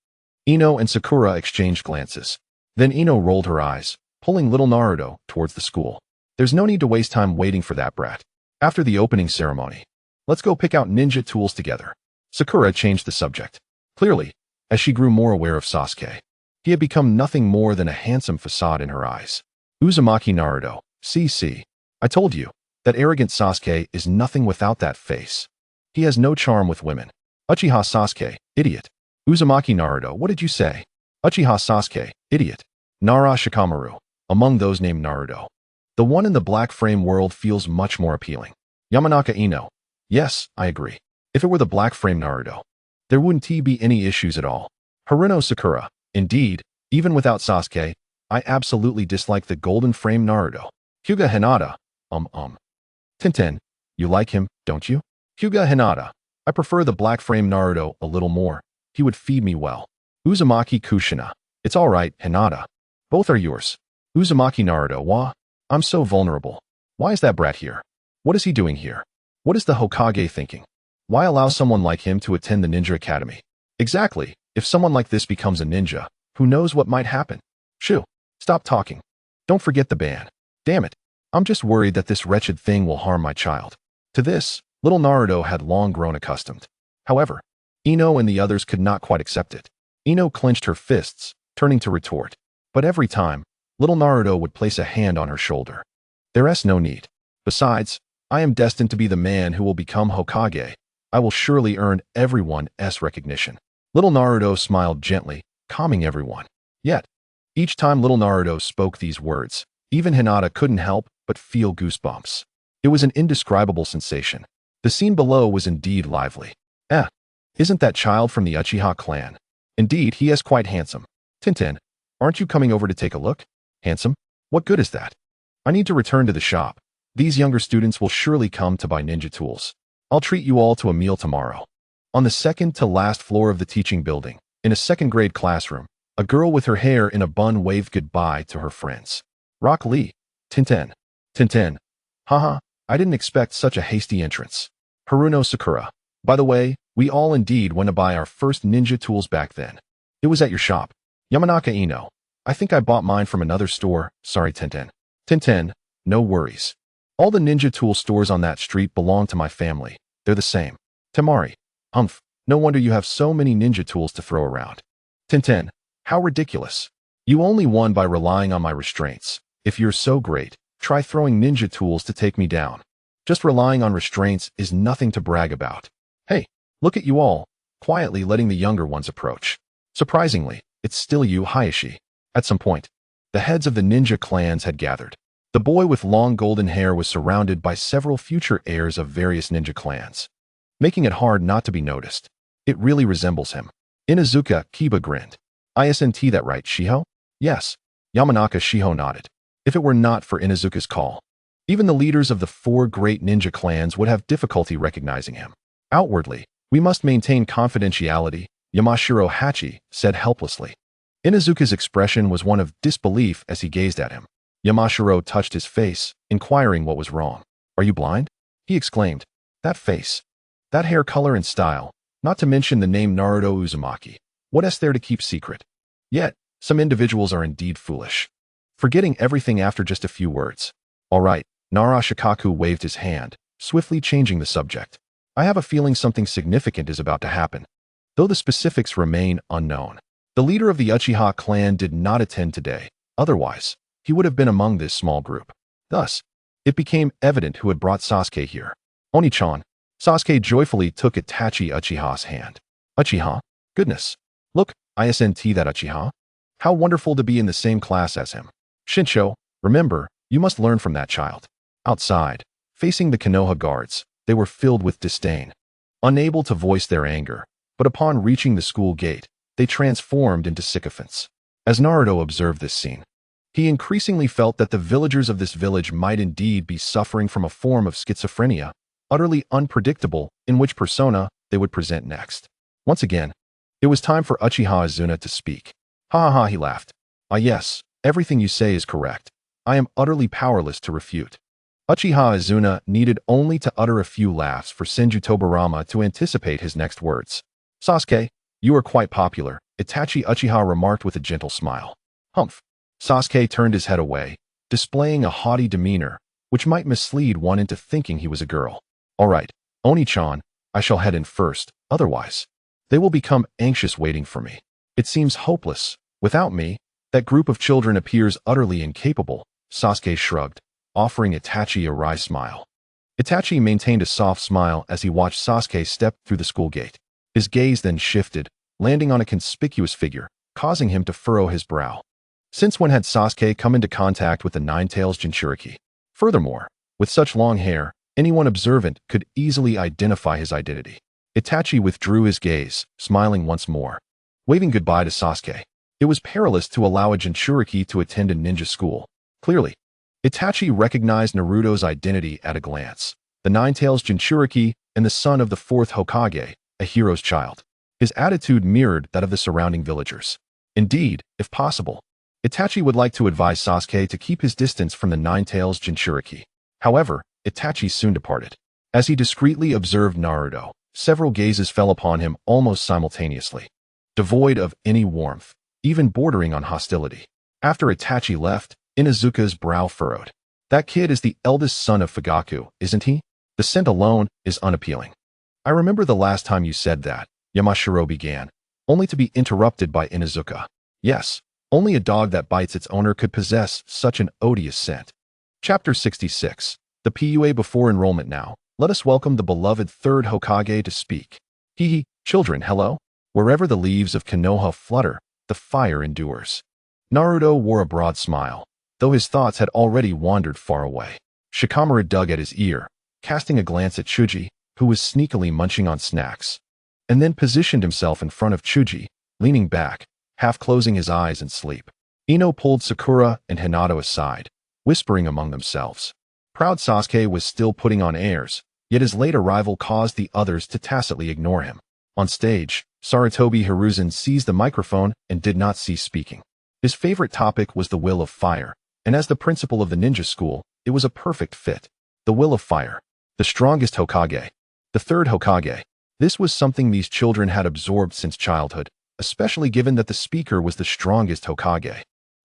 Ino and Sakura exchanged glances. Then Ino rolled her eyes, pulling little Naruto towards the school. There's no need to waste time waiting for that brat. After the opening ceremony, let's go pick out ninja tools together. Sakura changed the subject. Clearly, as she grew more aware of Sasuke, he had become nothing more than a handsome facade in her eyes. Uzumaki Naruto, CC. I told you, that arrogant Sasuke is nothing without that face. He has no charm with women. Uchiha Sasuke, idiot. Uzumaki Naruto, what did you say? Uchiha Sasuke, idiot. Nara Shikamaru, among those named Naruto. The one in the black frame world feels much more appealing. Yamanaka Ino. Yes, I agree. If it were the black frame Naruto, there wouldn't be any issues at all. Haruno Sakura. Indeed, even without Sasuke, I absolutely dislike the golden frame Naruto. Hyuga Hinata. Tintin, you like him, don't you? Hyuga Hinata. I prefer the black frame Naruto a little more. He would feed me well. Uzumaki Kushina. It's alright, Hinata. Both are yours. Uzumaki Naruto. Wah. I'm so vulnerable. Why is that brat here? What is he doing here? What is the Hokage thinking? Why allow someone like him to attend the ninja academy? Exactly. If someone like this becomes a ninja, who knows what might happen? Shoo. Stop talking. Don't forget the ban. Damn it. I'm just worried that this wretched thing will harm my child. To this, little Naruto had long grown accustomed. However, Ino and the others could not quite accept it. Ino clenched her fists, turning to retort. But every time, little Naruto would place a hand on her shoulder. There's no need. Besides, I am destined to be the man who will become Hokage. I will surely earn everyone's recognition. Little Naruto smiled gently, calming everyone. Yet, each time little Naruto spoke these words, even Hinata couldn't help but feel goosebumps. It was an indescribable sensation. The scene below was indeed lively. Isn't that child from the Uchiha clan? Indeed, he is quite handsome. Tintin, aren't you coming over to take a look? Handsome? What good is that? I need to return to the shop. These younger students will surely come to buy ninja tools. I'll treat you all to a meal tomorrow. On the second to last floor of the teaching building, in a second-grade classroom, a girl with her hair in a bun waved goodbye to her friends. Rock Lee. Tintin. Tintin. Haha, I didn't expect such a hasty entrance. Haruno Sakura. By the way, we all indeed went to buy our first ninja tools back then. It was at your shop. Yamanaka Ino. I think I bought mine from another store. Sorry, Tintin. Tintin, no worries. All the ninja tool stores on that street belong to my family. They're the same. Temari. No wonder you have so many ninja tools to throw around. Tintin, how ridiculous. You only won by relying on my restraints. If you're so great, try throwing ninja tools to take me down. Just relying on restraints is nothing to brag about. Hey, look at you all, quietly letting the younger ones approach. Surprisingly, it's still you, Hayashi. At some point, the heads of the ninja clans had gathered. The boy with long golden hair was surrounded by several future heirs of various ninja clans, making it hard not to be noticed. It really resembles him. Inuzuka Kiba grinned. Isn't that right, Shiho? Yes. Yamanaka Shiho nodded. If it were not for Inuzuka's call, even the leaders of the 4 great ninja clans would have difficulty recognizing him. Outwardly, we must maintain confidentiality, Yamashiro Hachi said helplessly. Inuzuka's expression was one of disbelief as he gazed at him. Yamashiro touched his face, inquiring what was wrong. Are you blind? He exclaimed. That face. That hair color and style, not to mention the name Naruto Uzumaki. What is there to keep secret? Yet, some individuals are indeed foolish, forgetting everything after just a few words. All right, Nara Shikaku waved his hand, swiftly changing the subject. I have a feeling something significant is about to happen, though the specifics remain unknown. The leader of the Uchiha clan did not attend today. Otherwise, he would have been among this small group. Thus, it became evident who had brought Sasuke here. Oni-chan. Sasuke joyfully took Itachi Uchiha's hand. Uchiha? Goodness. Look, isn't that Uchiha? How wonderful to be in the same class as him. Shincho, remember, you must learn from that child. Outside, facing the Konoha guards, they were filled with disdain. Unable to voice their anger, but upon reaching the school gate, they transformed into sycophants. As Naruto observed this scene, he increasingly felt that the villagers of this village might indeed be suffering from a form of schizophrenia, utterly unpredictable in which persona they would present next. Once again, it was time for Uchiha Azuna to speak. Ha ha ha, he laughed. Ah yes, everything you say is correct. I am utterly powerless to refute. Uchiha Azuna needed only to utter a few laughs for Senju Tobirama to anticipate his next words. Sasuke, you are quite popular, Itachi Uchiha remarked with a gentle smile. Humph. Sasuke turned his head away, displaying a haughty demeanor, which might mislead one into thinking he was a girl. All right, Oni-chan, I shall head in first, otherwise, they will become anxious waiting for me. It seems hopeless. Without me, that group of children appears utterly incapable. Sasuke shrugged, offering Itachi a wry smile. Itachi maintained a soft smile as he watched Sasuke step through the school gate. His gaze then shifted, landing on a conspicuous figure, causing him to furrow his brow. Since when had Sasuke come into contact with the Nine-Tails Jinchuriki? Furthermore, with such long hair, anyone observant could easily identify his identity. Itachi withdrew his gaze, smiling once more. Waving goodbye to Sasuke. It was perilous to allow a Jinchuriki to attend a ninja school. Clearly, Itachi recognized Naruto's identity at a glance. The Nine-Tails Jinchuriki and the son of the fourth Hokage, a hero's child. His attitude mirrored that of the surrounding villagers. Indeed, if possible, Itachi would like to advise Sasuke to keep his distance from the Nine-Tails Jinchuriki. However, Itachi soon departed. As he discreetly observed Naruto, several gazes fell upon him almost simultaneously, devoid of any warmth, even bordering on hostility. After Itachi left, Inuzuka's brow furrowed. That kid is the eldest son of Fugaku, isn't he? The scent alone is unappealing. I remember the last time you said that, Yamashiro began, only to be interrupted by Inuzuka. Yes, only a dog that bites its owner could possess such an odious scent. Chapter 66. The PUA before enrollment now. Let us welcome the beloved third Hokage to speak. Hee, children, hello? Wherever the leaves of Konoha flutter, the fire endures. Naruto wore a broad smile, though his thoughts had already wandered far away. Shikamaru dug at his ear, casting a glance at Chuji, who was sneakily munching on snacks, and then positioned himself in front of Chuji, leaning back, half closing his eyes in sleep. Ino pulled Sakura and Hinata aside, whispering among themselves. Proud Sasuke was still putting on airs, yet his late arrival caused the others to tacitly ignore him. On stage, Sarutobi Hiruzen seized the microphone and did not cease speaking. His favorite topic was the will of fire, and as the principal of the ninja school, it was a perfect fit. The will of fire. The strongest Hokage. The third Hokage. This was something these children had absorbed since childhood, especially given that the speaker was the strongest Hokage.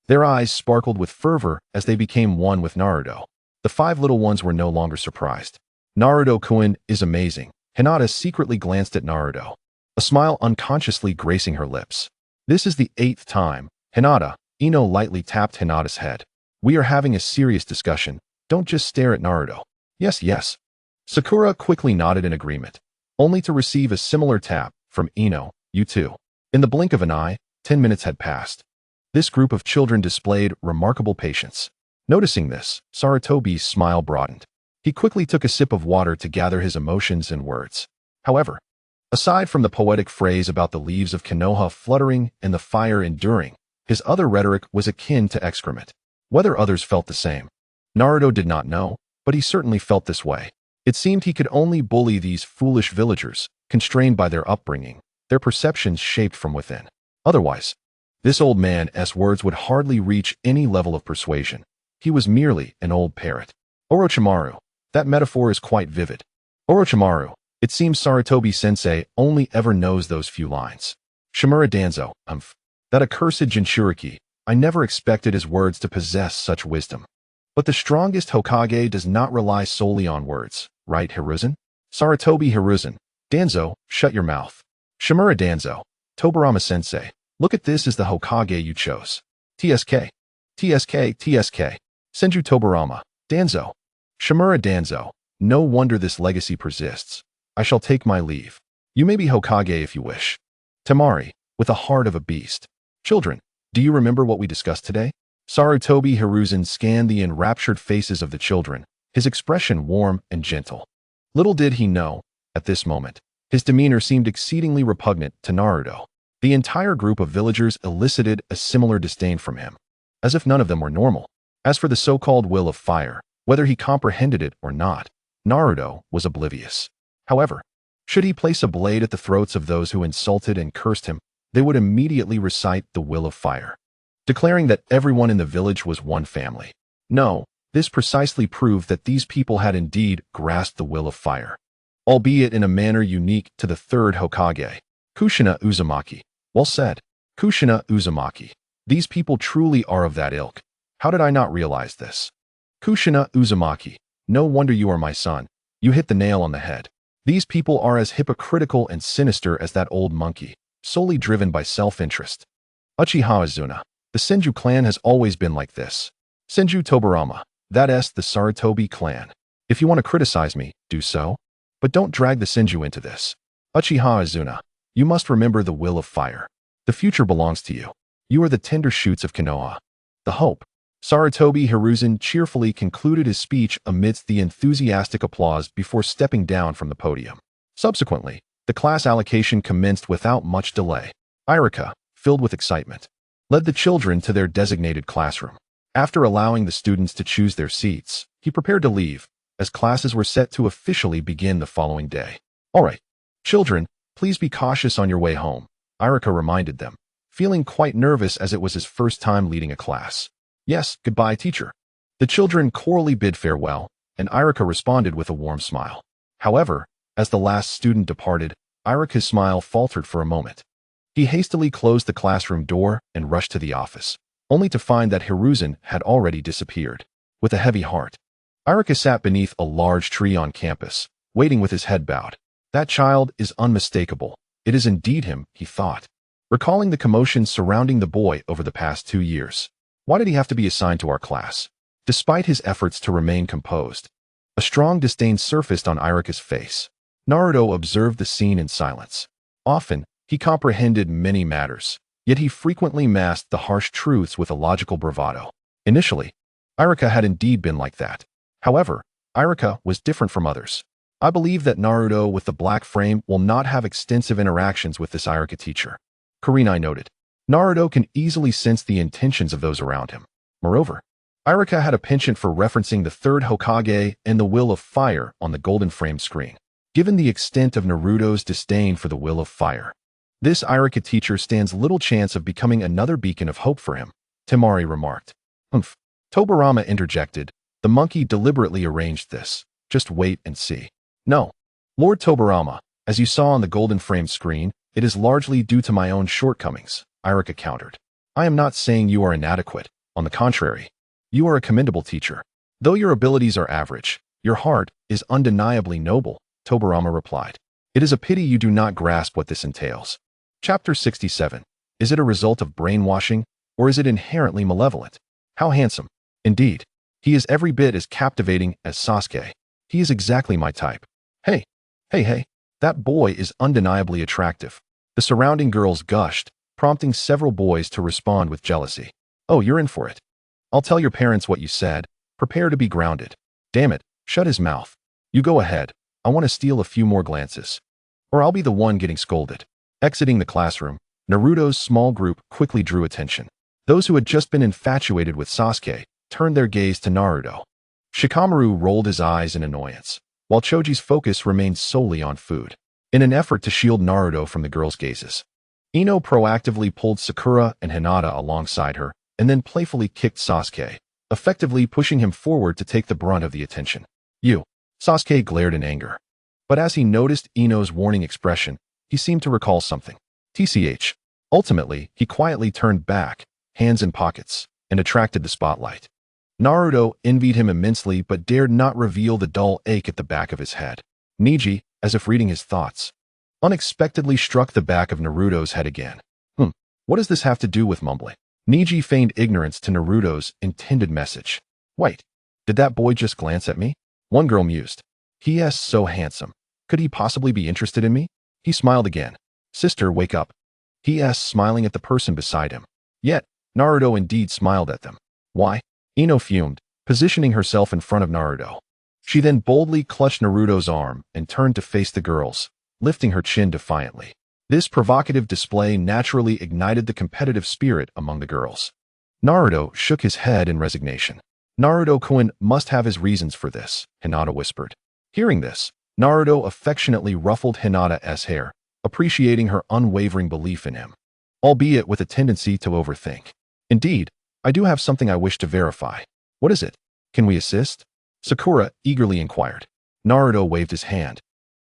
Their eyes sparkled with fervor as they became one with Naruto. The five little ones were no longer surprised. Naruto-kun is amazing. Hinata secretly glanced at Naruto, a smile unconsciously gracing her lips. This is the 8th time. Hinata. Ino lightly tapped Hinata's head. We are having a serious discussion. Don't just stare at Naruto. Yes, yes. Sakura quickly nodded in agreement, only to receive a similar tap from Ino. You too. In the blink of an eye, 10 minutes had passed. This group of children displayed remarkable patience. Noticing this, Sarutobi's smile broadened. He quickly took a sip of water to gather his emotions and words. However, aside from the poetic phrase about the leaves of Konoha fluttering and the fire enduring, his other rhetoric was akin to excrement. Whether others felt the same, Naruto did not know, but he certainly felt this way. It seemed he could only bully these foolish villagers, constrained by their upbringing, their perceptions shaped from within. Otherwise, this old man's words would hardly reach any level of persuasion. He was merely an old parrot. Orochimaru. That metaphor is quite vivid. Orochimaru. It seems Sarutobi-sensei only ever knows those few lines. Shimura Danzo. That accursed Jinchuriki. I never expected his words to possess such wisdom. But the strongest Hokage does not rely solely on words, right, Hiruzen? Sarutobi Hiruzen. Danzo, shut your mouth. Shimura Danzo. Tobirama-sensei. Look at this as the Hokage you chose. TSK. TSK. Senju Tobirama. Danzo. Shimura Danzo. No wonder this legacy persists. I shall take my leave. You may be Hokage if you wish. Temari, with the heart of a beast. Children, do you remember what we discussed today? Sarutobi Hiruzen scanned the enraptured faces of the children, his expression warm and gentle. Little did he know, at this moment, his demeanor seemed exceedingly repugnant to Naruto. The entire group of villagers elicited a similar disdain from him, as if none of them were normal. As for the so-called will of fire, whether he comprehended it or not, Naruto was oblivious. However, should he place a blade at the throats of those who insulted and cursed him, they would immediately recite the will of fire, declaring that everyone in the village was one family. No, this precisely proved that these people had indeed grasped the will of fire, albeit in a manner unique to the third Hokage. Kushina Uzumaki. Well said. Kushina Uzumaki. These people truly are of that ilk. How did I not realize this? Kushina Uzumaki. No wonder you are my son. You hit the nail on the head. These people are as hypocritical and sinister as that old monkey, solely driven by self-interest. Uchiha Izuna. The Senju clan has always been like this. Senju Tobirama. That's the Sarutobi clan. If you want to criticize me, do so. But don't drag the Senju into this. Uchiha Izuna. You must remember the will of fire. The future belongs to you. You are the tender shoots of Konoha. The hope. Sarutobi Hiruzen cheerfully concluded his speech amidst the enthusiastic applause before stepping down from the podium. Subsequently, The class allocation commenced without much delay. Irika, filled with excitement, led the children to their designated classroom. After allowing the students to choose their seats, he prepared to leave, as classes were set to officially begin the following day. All right, children, please be cautious on your way home, Irika reminded them, feeling quite nervous as it was his first time leading a class. Yes, goodbye, teacher. The children cordially bid farewell, and Irika responded with a warm smile. However, as the last student departed, Irika's smile faltered for a moment. He hastily closed the classroom door and rushed to the office, only to find that Hiruzen had already disappeared. With a heavy heart, Irika sat beneath a large tree on campus, waiting with his head bowed. That child is unmistakable. It is indeed him, he thought, recalling the commotion surrounding the boy over the past 2 years. Why did he have to be assigned to our class? Despite his efforts to remain composed, a strong disdain surfaced on Irika's face. Naruto observed the scene in silence. Often, he comprehended many matters, yet he frequently masked the harsh truths with a logical bravado. Initially, Irika had indeed been like that. However, Irika was different from others. I believe that Naruto with the black frame will not have extensive interactions with this Irika teacher, Kurinai noted. Naruto can easily sense the intentions of those around him. Moreover, Irika had a penchant for referencing the third Hokage and the will of fire on the golden frame screen. Given the extent of Naruto's disdain for the will of fire, this Irika teacher stands little chance of becoming another beacon of hope for him, Temari remarked. Humph. Tobirama interjected. The monkey deliberately arranged this. Just wait and see. No. Lord Tobirama, as you saw on the golden frame screen, it is largely due to my own shortcomings, Irika countered. I am not saying you are inadequate. On the contrary, you are a commendable teacher. Though your abilities are average, your heart is undeniably noble, Tobirama replied. It is a pity you do not grasp what this entails. Chapter 67. Is it a result of brainwashing, or is it inherently malevolent? How handsome. Indeed, he is every bit as captivating as Sasuke. He is exactly my type. Hey, that boy is undeniably attractive. The surrounding girls gushed, prompting several boys to respond with jealousy. Oh, you're in for it. I'll tell your parents what you said. Prepare to be grounded. Damn it, shut his mouth. You go ahead. I want to steal a few more glances. Or I'll be the one getting scolded. Exiting the classroom, Naruto's small group quickly drew attention. Those who had just been infatuated with Sasuke turned their gaze to Naruto. Shikamaru rolled his eyes in annoyance, while Choji's focus remained solely on food. In an effort to shield Naruto from the girls' gazes, Ino proactively pulled Sakura and Hinata alongside her and then playfully kicked Sasuke, effectively pushing him forward to take the brunt of the attention. You. Sasuke glared in anger. But as he noticed Ino's warning expression, he seemed to recall something. TCH. Ultimately, he quietly turned back, hands in pockets, and attracted the spotlight. Naruto envied him immensely but dared not reveal the dull ache at the back of his head. Niji, as if reading his thoughts, unexpectedly struck the back of Naruto's head again. What does this have to do with mumbling? Niji feigned ignorance to Naruto's intended message. Wait, did that boy just glance at me? One girl mused. He is so handsome. Could he possibly be interested in me? He smiled again. Sister, wake up. He is smiling at the person beside him. Yet, Naruto indeed smiled at them. Why? Ino fumed, positioning herself in front of Naruto. She then boldly clutched Naruto's arm and turned to face the girls, lifting her chin defiantly. This provocative display naturally ignited the competitive spirit among the girls. Naruto shook his head in resignation. Naruto-kun must have his reasons for this, Hinata whispered. Hearing this, Naruto affectionately ruffled Hinata's hair, appreciating her unwavering belief in him, albeit with a tendency to overthink. Indeed, I do have something I wish to verify. What is it? Can we assist? Sakura eagerly inquired. Naruto waved his hand,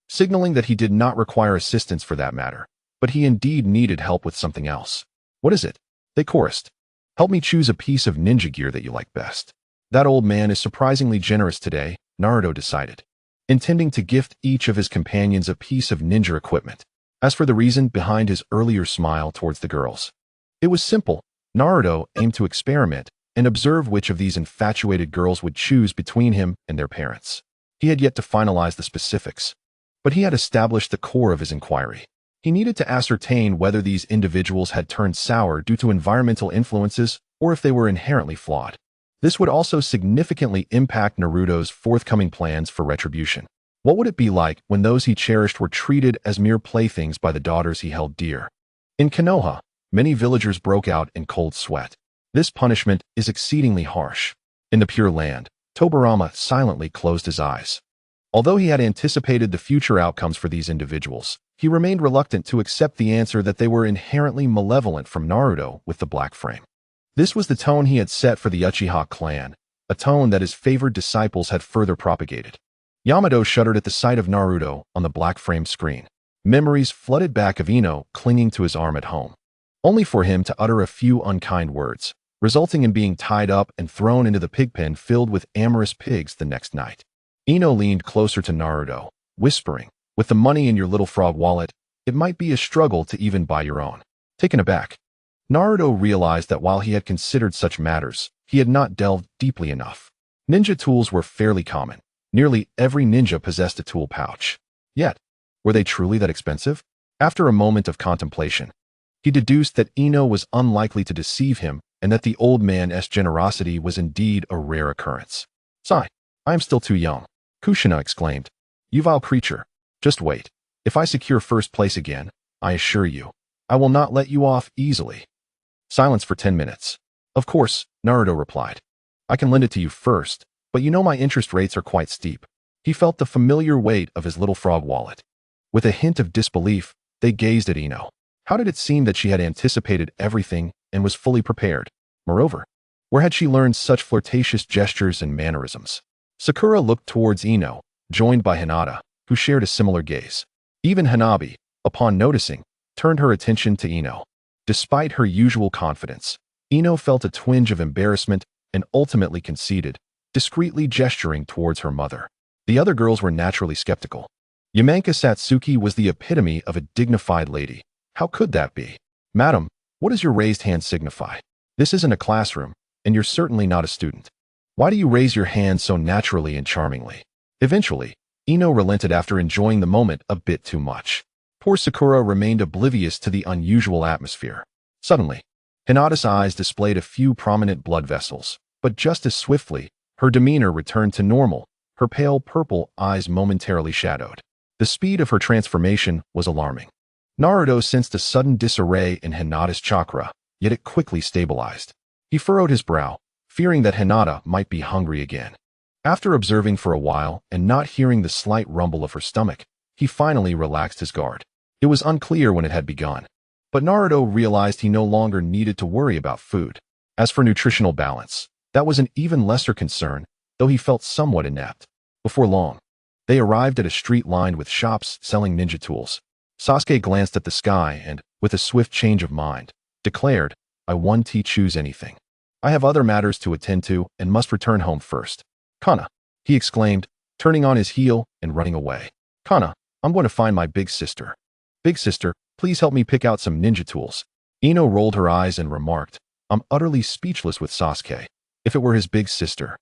signaling that he did not require assistance for that matter, but he indeed needed help with something else. What is it? They chorused. Help me choose a piece of ninja gear that you like best. That old man is surprisingly generous today, Naruto decided, intending to gift each of his companions a piece of ninja equipment. As for the reason behind his earlier smile towards the girls, it was simple. Naruto aimed to experiment and observe which of these infatuated girls would choose between him and their parents. He had yet to finalize the specifics, but he had established the core of his inquiry. He needed to ascertain whether these individuals had turned sour due to environmental influences or if they were inherently flawed. This would also significantly impact Naruto's forthcoming plans for retribution. What would it be like when those he cherished were treated as mere playthings by the daughters he held dear? In Konoha, many villagers broke out in cold sweat. This punishment is exceedingly harsh. In the Pure Land, Tobirama silently closed his eyes. Although he had anticipated the future outcomes for these individuals, he remained reluctant to accept the answer that they were inherently malevolent from Naruto with the black frame. This was the tone he had set for the Uchiha clan, a tone that his favored disciples had further propagated. Yamato shuddered at the sight of Naruto on the black frame screen. Memories flooded back of Ino clinging to his arm at home, only for him to utter a few unkind words, resulting in being tied up and thrown into the pigpen filled with amorous pigs the next night. Ino leaned closer to Naruto, whispering, "With the money in your little frog wallet, it might be a struggle to even buy your own." Taken aback, Naruto realized that while he had considered such matters, he had not delved deeply enough. Ninja tools were fairly common. Nearly every ninja possessed a tool pouch. Yet, were they truly that expensive? After a moment of contemplation, he deduced that Ino was unlikely to deceive him and that the old man's generosity was indeed a rare occurrence. "Sigh, I am still too young," Kushina exclaimed. "You vile creature, just wait. If I secure first place again, I assure you, I will not let you off easily." Silence for 10 minutes. "Of course," Naruto replied. "I can lend it to you first, but you know my interest rates are quite steep." He felt the familiar weight of his little frog wallet. With a hint of disbelief, they gazed at Ino. How did it seem that she had anticipated everything and was fully prepared? Moreover, where had she learned such flirtatious gestures and mannerisms? Sakura looked towards Ino, joined by Hinata, who shared a similar gaze. Even Hanabi, upon noticing, turned her attention to Ino. Despite her usual confidence, Ino felt a twinge of embarrassment and ultimately conceded, discreetly gesturing towards her mother. The other girls were naturally skeptical. Yamanka Satsuki was the epitome of a dignified lady. How could that be? "Madam, what does your raised hand signify? This isn't a classroom, and you're certainly not a student. Why do you raise your hand so naturally and charmingly?" Eventually, Ino relented after enjoying the moment a bit too much. Poor Sakura remained oblivious to the unusual atmosphere. Suddenly, Hinata's eyes displayed a few prominent blood vessels, but just as swiftly, her demeanor returned to normal, her pale purple eyes momentarily shadowed. The speed of her transformation was alarming. Naruto sensed a sudden disarray in Hinata's chakra, yet it quickly stabilized. He furrowed his brow, fearing that Hinata might be hungry again. After observing for a while and not hearing the slight rumble of her stomach, he finally relaxed his guard. It was unclear when it had begun, but Naruto realized he no longer needed to worry about food. As for nutritional balance, that was an even lesser concern, though he felt somewhat inept. Before long, they arrived at a street lined with shops selling ninja tools. Sasuke glanced at the sky and, with a swift change of mind, declared, "I won't choose anything. I have other matters to attend to and must return home first." "Kana," he exclaimed, turning on his heel and running away. "Kana, I'm going to find my big sister. Big sister, please help me pick out some ninja tools." Ino rolled her eyes and remarked, "I'm utterly speechless with Sasuke. If it were his big sister,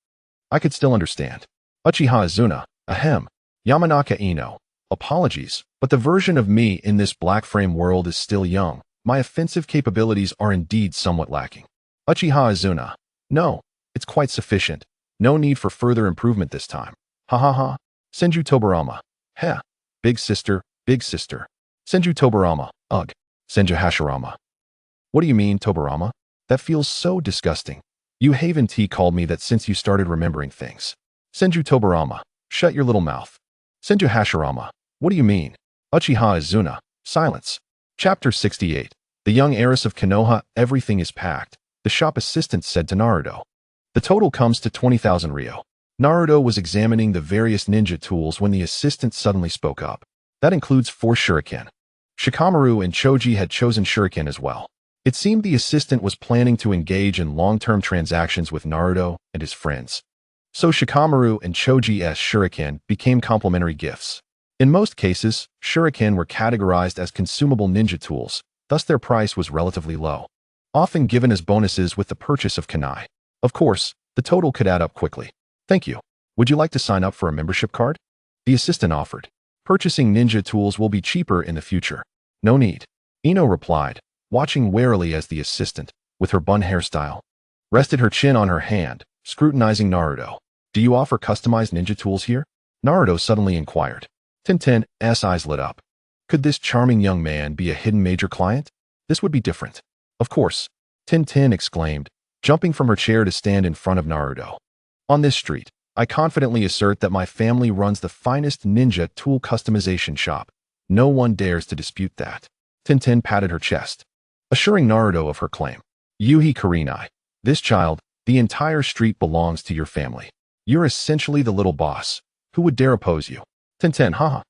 I could still understand." Uchiha Izuna, ahem. Yamanaka Ino. Apologies, but the version of me in this black frame world is still young. My offensive capabilities are indeed somewhat lacking. Uchiha Izuna. No, it's quite sufficient. No need for further improvement this time. Ha ha ha. Senju Tobirama. Heh. Big sister, big sister. Senju Tobirama. Ugh. Senju Hashirama. What do you mean, Tobirama? That feels so disgusting. You Haven T called me that since you started remembering things. Senju Tobirama. Shut your little mouth. Senju Hashirama. What do you mean? Uchiha Izuna. Silence. Chapter 68. The young heiress of Konoha. Everything is packed, the shop assistant said to Naruto. The total comes to 20,000 ryo. Naruto was examining the various ninja tools when the assistant suddenly spoke up. That includes 4 shuriken. Shikamaru and Choji had chosen shuriken as well. It seemed the assistant was planning to engage in long-term transactions with Naruto and his friends. So Shikamaru and Choji's shuriken became complementary gifts. In most cases, shuriken were categorized as consumable ninja tools, thus their price was relatively low, often given as bonuses with the purchase of kunai. Of course, the total could add up quickly. "Thank you. Would you like to sign up for a membership card?" the assistant offered. "Purchasing ninja tools will be cheaper in the future." "No need," Ino replied, watching warily as the assistant, with her bun hairstyle, rested her chin on her hand, scrutinizing Naruto. "Do you offer customized ninja tools here?" Naruto suddenly inquired. Tintin's eyes lit up. Could this charming young man be a hidden major client? This would be different. Of course, Tintin exclaimed, jumping from her chair to stand in front of Naruto. On this street, I confidently assert that my family runs the finest ninja tool customization shop. No one dares to dispute that. Tintin patted her chest, assuring Naruto of her claim. Yuhi Kurinai, this child, the entire street belongs to your family. You're essentially the little boss. Who would dare oppose you? Tintin, haha.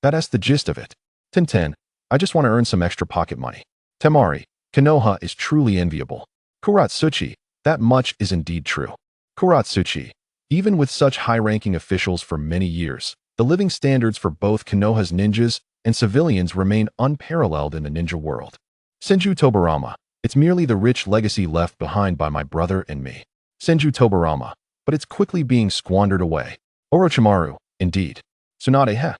That's the gist of it. Tintin, I just want to earn some extra pocket money. Temari, Konoha is truly enviable. Kuratsuchi, that much is indeed true. Kuratsuchi, even with such high-ranking officials for many years, the living standards for both Konoha's ninjas and civilians remain unparalleled in the ninja world. Senju Tobirama, it's merely the rich legacy left behind by my brother and me. Senju Tobirama, but it's quickly being squandered away. Orochimaru, indeed. Tsunade he.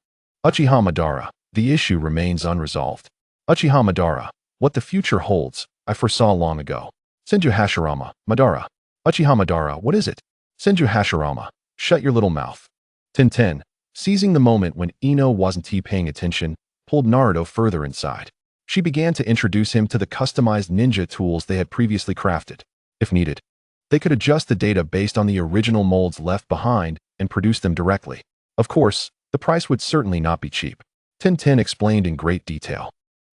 Uchiha Madara, the issue remains unresolved. Uchiha Madara, what the future holds, I foresaw long ago. Senju Hashirama, Madara. Uchiha Madara, what is it? Senju Hashirama, shut your little mouth. Tintin, seizing the moment when Ino wasn't paying attention, pulled Naruto further inside. She began to introduce him to the customized ninja tools they had previously crafted. If needed, they could adjust the data based on the original molds left behind and produce them directly. Of course, the price would certainly not be cheap. Tintin explained in great detail,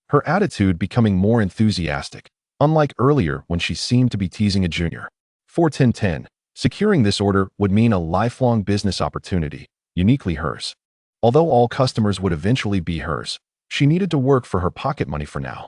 her attitude becoming more enthusiastic, unlike earlier when she seemed to be teasing a junior. For Tintin, securing this order would mean a lifelong business opportunity, uniquely hers. Although all customers would eventually be hers, she needed to work for her pocket money for now.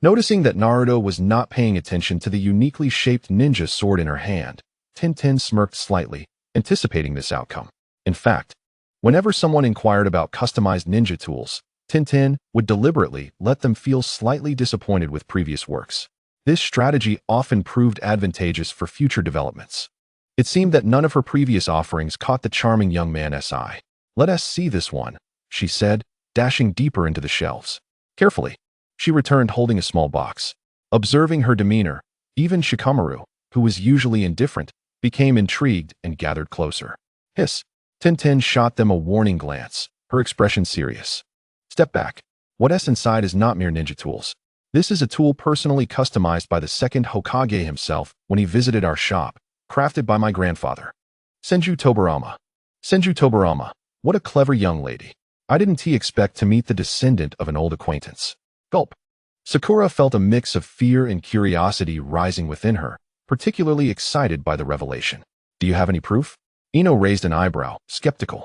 Noticing that Naruto was not paying attention to the uniquely shaped ninja sword in her hand, Tintin smirked slightly, anticipating this outcome. In fact, whenever someone inquired about customized ninja tools, Tintin would deliberately let them feel slightly disappointed with previous works. This strategy often proved advantageous for future developments. It seemed that none of her previous offerings caught the charming young man's eye. Let us see this one, she said, dashing deeper into the shelves. Carefully, she returned holding a small box. Observing her demeanor, even Shikamaru, who was usually indifferent, became intrigued and gathered closer. Hiss! Tintin shot them a warning glance, her expression serious. Step back. What's inside is not mere ninja tools. This is a tool personally customized by the second Hokage himself when he visited our shop, crafted by my grandfather. Senju Tobirama. Senju Tobirama, what a clever young lady. I didn't expect to meet the descendant of an old acquaintance. Gulp. Sakura felt a mix of fear and curiosity rising within her, particularly excited by the revelation. Do you have any proof? Ino raised an eyebrow, skeptical.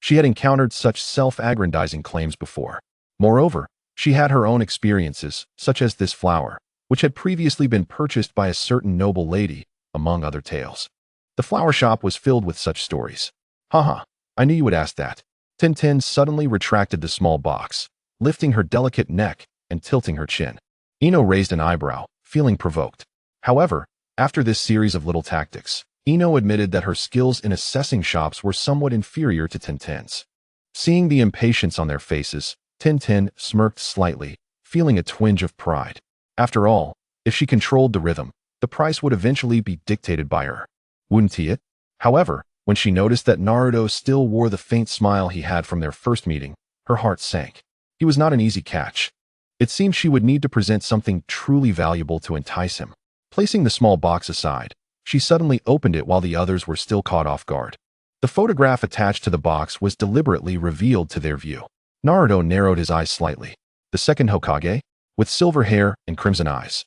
She had encountered such self-aggrandizing claims before. Moreover, she had her own experiences, such as this flower, which had previously been purchased by a certain noble lady, among other tales. The flower shop was filled with such stories. Haha, I knew you would ask that. Tintin suddenly retracted the small box, lifting her delicate neck and tilting her chin. Ino raised an eyebrow, feeling provoked. However, after this series of little tactics, Ino admitted that her skills in assessing shops were somewhat inferior to Tintin's. Seeing the impatience on their faces, Tintin smirked slightly, feeling a twinge of pride. After all, if she controlled the rhythm, the price would eventually be dictated by her. Wouldn't it? However, when she noticed that Naruto still wore the faint smile he had from their first meeting, her heart sank. He was not an easy catch. It seemed she would need to present something truly valuable to entice him. Placing the small box aside, she suddenly opened it while the others were still caught off guard. The photograph attached to the box was deliberately revealed to their view. Naruto narrowed his eyes slightly. The second Hokage, with silver hair and crimson eyes,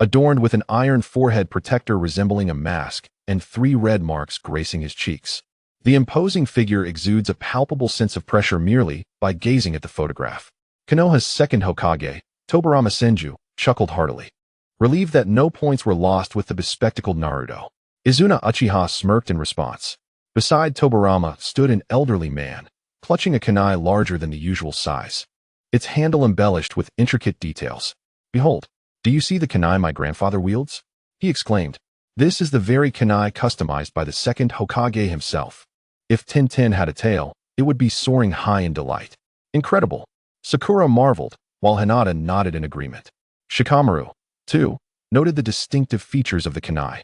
adorned with an iron forehead protector resembling a mask and 3 red marks gracing his cheeks. The imposing figure exudes a palpable sense of pressure merely by gazing at the photograph. Konoha's second Hokage, Tobirama Senju, chuckled heartily, relieved that no points were lost with the bespectacled Naruto. Izuna Uchiha smirked in response. Beside Tobirama stood an elderly man, clutching a kunai larger than the usual size, its handle embellished with intricate details. Behold, do you see the kunai my grandfather wields? He exclaimed. This is the very kunai customized by the second Hokage himself. If Tintin had a tail, it would be soaring high in delight. Incredible. Sakura marveled, while Hinata nodded in agreement. Shikamaru, too, noted the distinctive features of the kunai,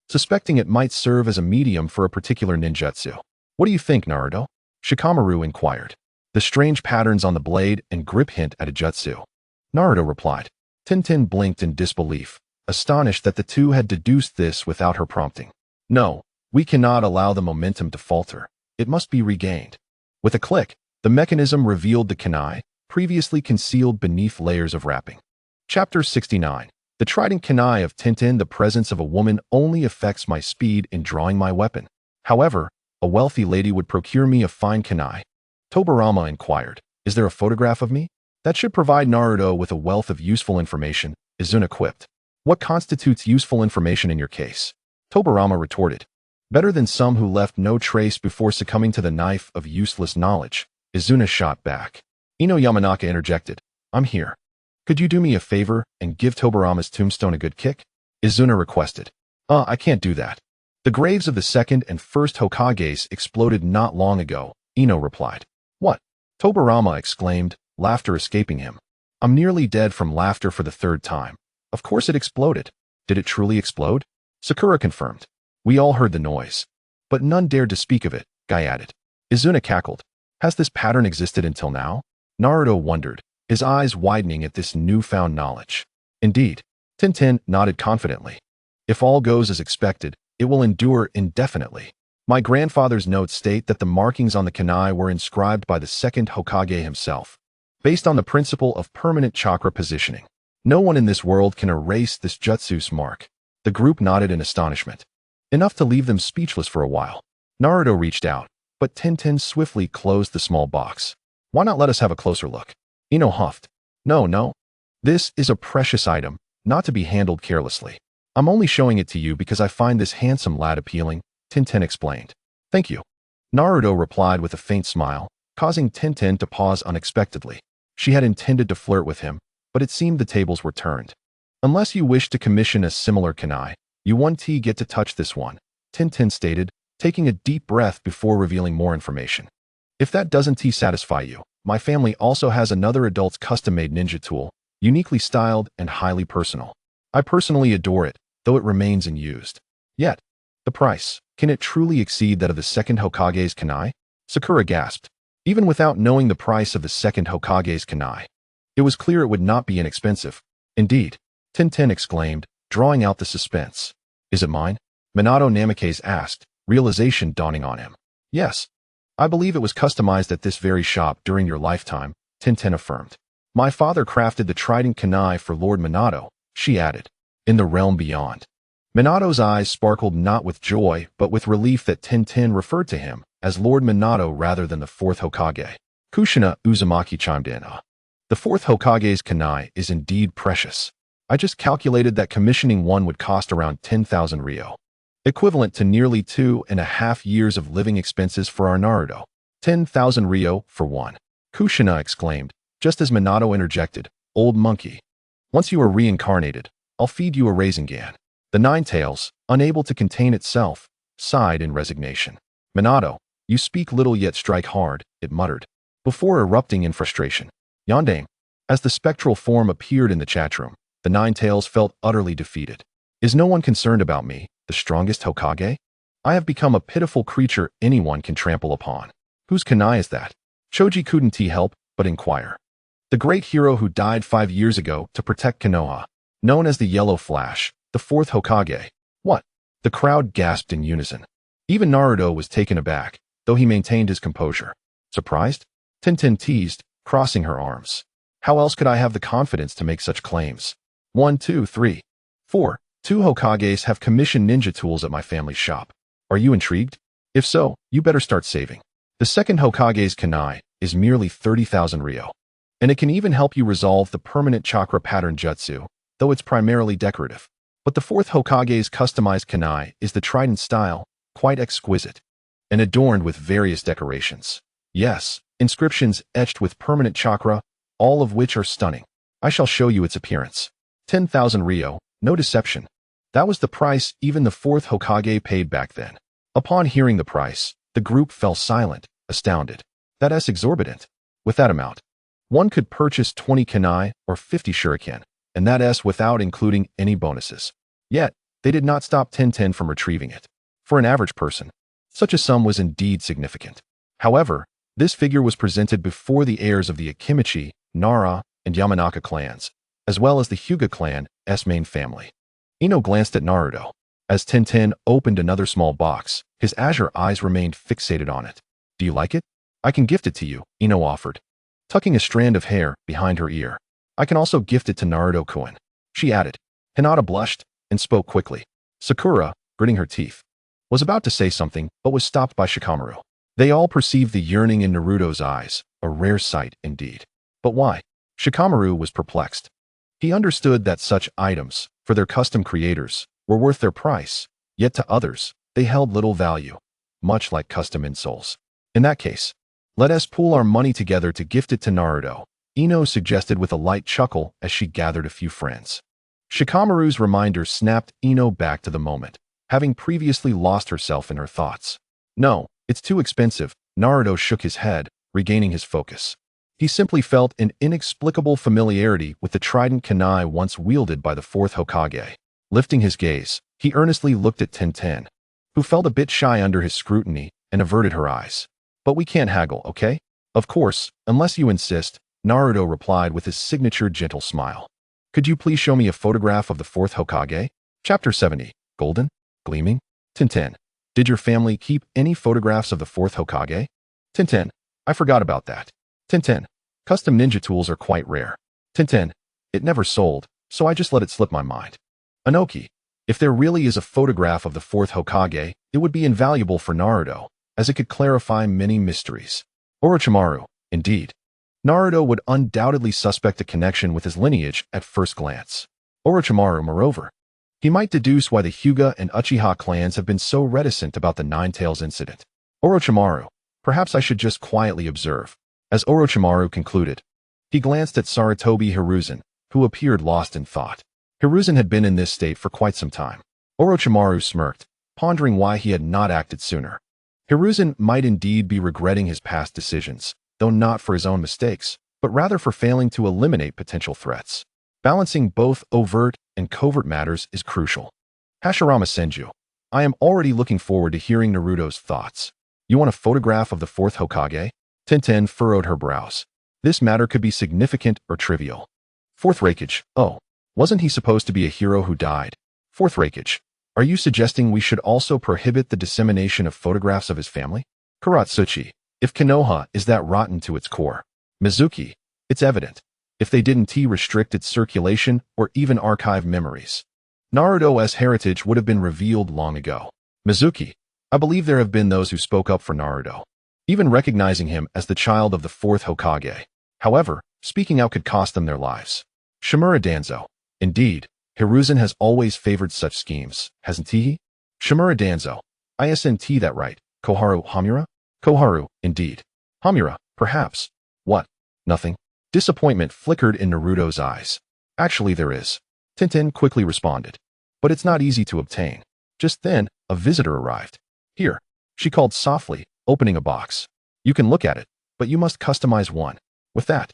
suspecting it might serve as a medium for a particular ninjutsu. What do you think, Naruto? Shikamaru inquired. The strange patterns on the blade and grip hint at a jutsu. Naruto replied. Tintin blinked in disbelief, astonished that the two had deduced this without her prompting. No, we cannot allow the momentum to falter. It must be regained. With a click, the mechanism revealed the kunai, previously concealed beneath layers of wrapping. Chapter 69. The trident kunai of Tintin. The presence of a woman only affects my speed in drawing my weapon. However, a wealthy lady would procure me a fine kunai. Tobirama inquired. Is there a photograph of me? That should provide Naruto with a wealth of useful information, Izuna quipped. What constitutes useful information in your case? Tobirama retorted. Better than some who left no trace before succumbing to the knife of useless knowledge, Izuna shot back. Ino Yamanaka interjected. I'm here. Could you do me a favor and give Tobirama's tombstone a good kick? Izuna requested. I can't do that. The graves of the second and first Hokages exploded not long ago, Ino replied. What? Tobirama exclaimed, laughter escaping him. I'm nearly dead from laughter for the third time. Of course it exploded. Did it truly explode? Sakura confirmed. We all heard the noise. But none dared to speak of it, Guy added. Izuna cackled. Has this pattern existed until now? Naruto wondered, his eyes widening at this newfound knowledge. Indeed, Tintin nodded confidently. If all goes as expected, it will endure indefinitely. My grandfather's notes state that the markings on the kunai were inscribed by the second Hokage himself, based on the principle of permanent chakra positioning. No one in this world can erase this jutsu's mark. The group nodded in astonishment. Enough to leave them speechless for a while. Naruto reached out, but Tintin swiftly closed the small box. Why not let us have a closer look? Ino huffed. No. This is a precious item, not to be handled carelessly. I'm only showing it to you because I find this handsome lad appealing, Tintin explained. Thank you. Naruto replied with a faint smile, causing Tintin to pause unexpectedly. She had intended to flirt with him, but it seemed the tables were turned. Unless you wish to commission a similar kunai, you won't get to touch this one, Tintin stated, taking a deep breath before revealing more information. If that doesn't satisfy you, my family also has another adult's custom-made ninja tool, uniquely styled and highly personal. I personally adore it, though it remains unused. Yet, the price, can it truly exceed that of the second Hokage's kunai? Sakura gasped. Even without knowing the price of the second Hokage's kunai, it was clear it would not be inexpensive. Indeed, Tintin exclaimed, drawing out the suspense. Is it mine? Minato Namikaze asked, realization dawning on him. Yes. I believe it was customized at this very shop during your lifetime, Tintin affirmed. My father crafted the trident kunai for Lord Minato, she added. In the realm beyond. Minato's eyes sparkled not with joy but with relief that Tintin referred to him as Lord Minato rather than the fourth Hokage. Kushina Uzumaki chimed in. The fourth Hokage's kunai is indeed precious. I just calculated that commissioning one would cost around 10,000 ryo, equivalent to nearly 2.5 years of living expenses for our Naruto. 10,000 ryo for one. Kushina exclaimed, just as Minato interjected, old monkey. Once you are reincarnated, I'll feed you a Rasengan. The Nine-Tails, unable to contain itself, sighed in resignation. Minato, you speak little yet strike hard, it muttered, before erupting in frustration. Yandane. As the spectral form appeared in the chatroom, the Nine-Tails felt utterly defeated. Is no one concerned about me, the strongest Hokage? I have become a pitiful creature anyone can trample upon. Whose kunai is that? Choji couldn't help but inquire. The great hero who died 5 years ago to protect Konoha, known as the Yellow Flash, the fourth Hokage. What? The crowd gasped in unison. Even Naruto was taken aback, though he maintained his composure. Surprised? Tintin teased, crossing her arms. How else could I have the confidence to make such claims? 1, 2, 3, 4. 2 Hokages have commissioned ninja tools at my family's shop. Are you intrigued? If so, you better start saving. The second Hokage's kunai is merely 30,000 ryo. And it can even help you resolve the permanent chakra pattern jutsu, though it's primarily decorative. But the fourth Hokage's customized kunai is the trident style, quite exquisite, and adorned with various decorations. Yes, inscriptions etched with permanent chakra, all of which are stunning. I shall show you its appearance. 10,000 ryo, no deception. That was the price even the fourth Hokage paid back then. Upon hearing the price, the group fell silent, astounded. That's exorbitant. With that amount, one could purchase 20 kunai or 50 shuriken, and that's without including any bonuses. Yet, they did not stop Tintin from retrieving it. For an average person, such a sum was indeed significant. However, This figure was presented before the heirs of the Akimichi, Nara, and Yamanaka clans, as well as the Hyuga clan's main family. Ino glanced at Naruto. As Tenten opened another small box, his azure eyes remained fixated on it. Do you like it? I can gift it to you, Ino offered, tucking a strand of hair behind her ear. I can also gift it to Naruto-kun, she added. Hinata blushed and spoke quickly. Sakura, gritting her teeth, was about to say something but was stopped by Shikamaru. They all perceived the yearning in Naruto's eyes, a rare sight indeed. But why? Shikamaru was perplexed. He understood that such items, for their custom creators, were worth their price, yet to others, they held little value, much like custom insoles. In that case, let us pool our money together to gift it to Naruto, Ino suggested with a light chuckle as she gathered a few friends. Shikamaru's reminder snapped Ino back to the moment, having previously lost herself in her thoughts. No, it's too expensive, Naruto shook his head, regaining his focus. He simply felt an inexplicable familiarity with the trident kunai once wielded by the fourth Hokage. Lifting his gaze, he earnestly looked at Tenten, who felt a bit shy under his scrutiny and averted her eyes. But we can't haggle, okay? Of course, unless you insist, Naruto replied with his signature gentle smile. Could you please show me a photograph of the fourth Hokage? Chapter 70. Golden? Gleaming? Tenten. Did your family keep any photographs of the fourth Hokage? Tenten. I forgot about that. Tenten. Custom ninja tools are quite rare. Tenten. It never sold, so I just let it slip my mind. Anoki. If there really is a photograph of the fourth Hokage, it would be invaluable for Naruto, as it could clarify many mysteries. Orochimaru. Indeed. Naruto would undoubtedly suspect a connection with his lineage at first glance. Orochimaru, moreover. He might deduce why the Hyuga and Uchiha clans have been so reticent about the Nine-Tails incident. Orochimaru. Perhaps I should just quietly observe. As Orochimaru concluded, he glanced at Sarutobi Hiruzen, who appeared lost in thought. Hiruzen had been in this state for quite some time. Orochimaru smirked, pondering why he had not acted sooner. Hiruzen might indeed be regretting his past decisions, though not for his own mistakes, but rather for failing to eliminate potential threats. Balancing both overt and covert matters is crucial. Hashirama Senju. I am already looking forward to hearing Naruto's thoughts. You want a photograph of the fourth Hokage? Tenten furrowed her brows. This matter could be significant or trivial. Fourth Raikage. Oh, wasn't he supposed to be a hero who died? Fourth Raikage. Are you suggesting we should also prohibit the dissemination of photographs of his family? Karatsuchi. If Konoha is that rotten to its core. Mizuki. It's evident. If they didn't restrict its circulation or even archive memories, Naruto's heritage would have been revealed long ago. Mizuki. I believe there have been those who spoke up for Naruto, even recognizing him as the child of the fourth Hokage. However, speaking out could cost them their lives. Shimura Danzo. Indeed, Hiruzen has always favored such schemes, hasn't he? Shimura Danzo. Isn't that right? Koharu Hamura? Koharu, indeed. Hamura, perhaps. What? Nothing. Disappointment flickered in Naruto's eyes. Actually there is. Tenten quickly responded. But it's not easy to obtain. Just then, a visitor arrived. Here, she called softly, opening a box. You can look at it, but you must customize one. With that,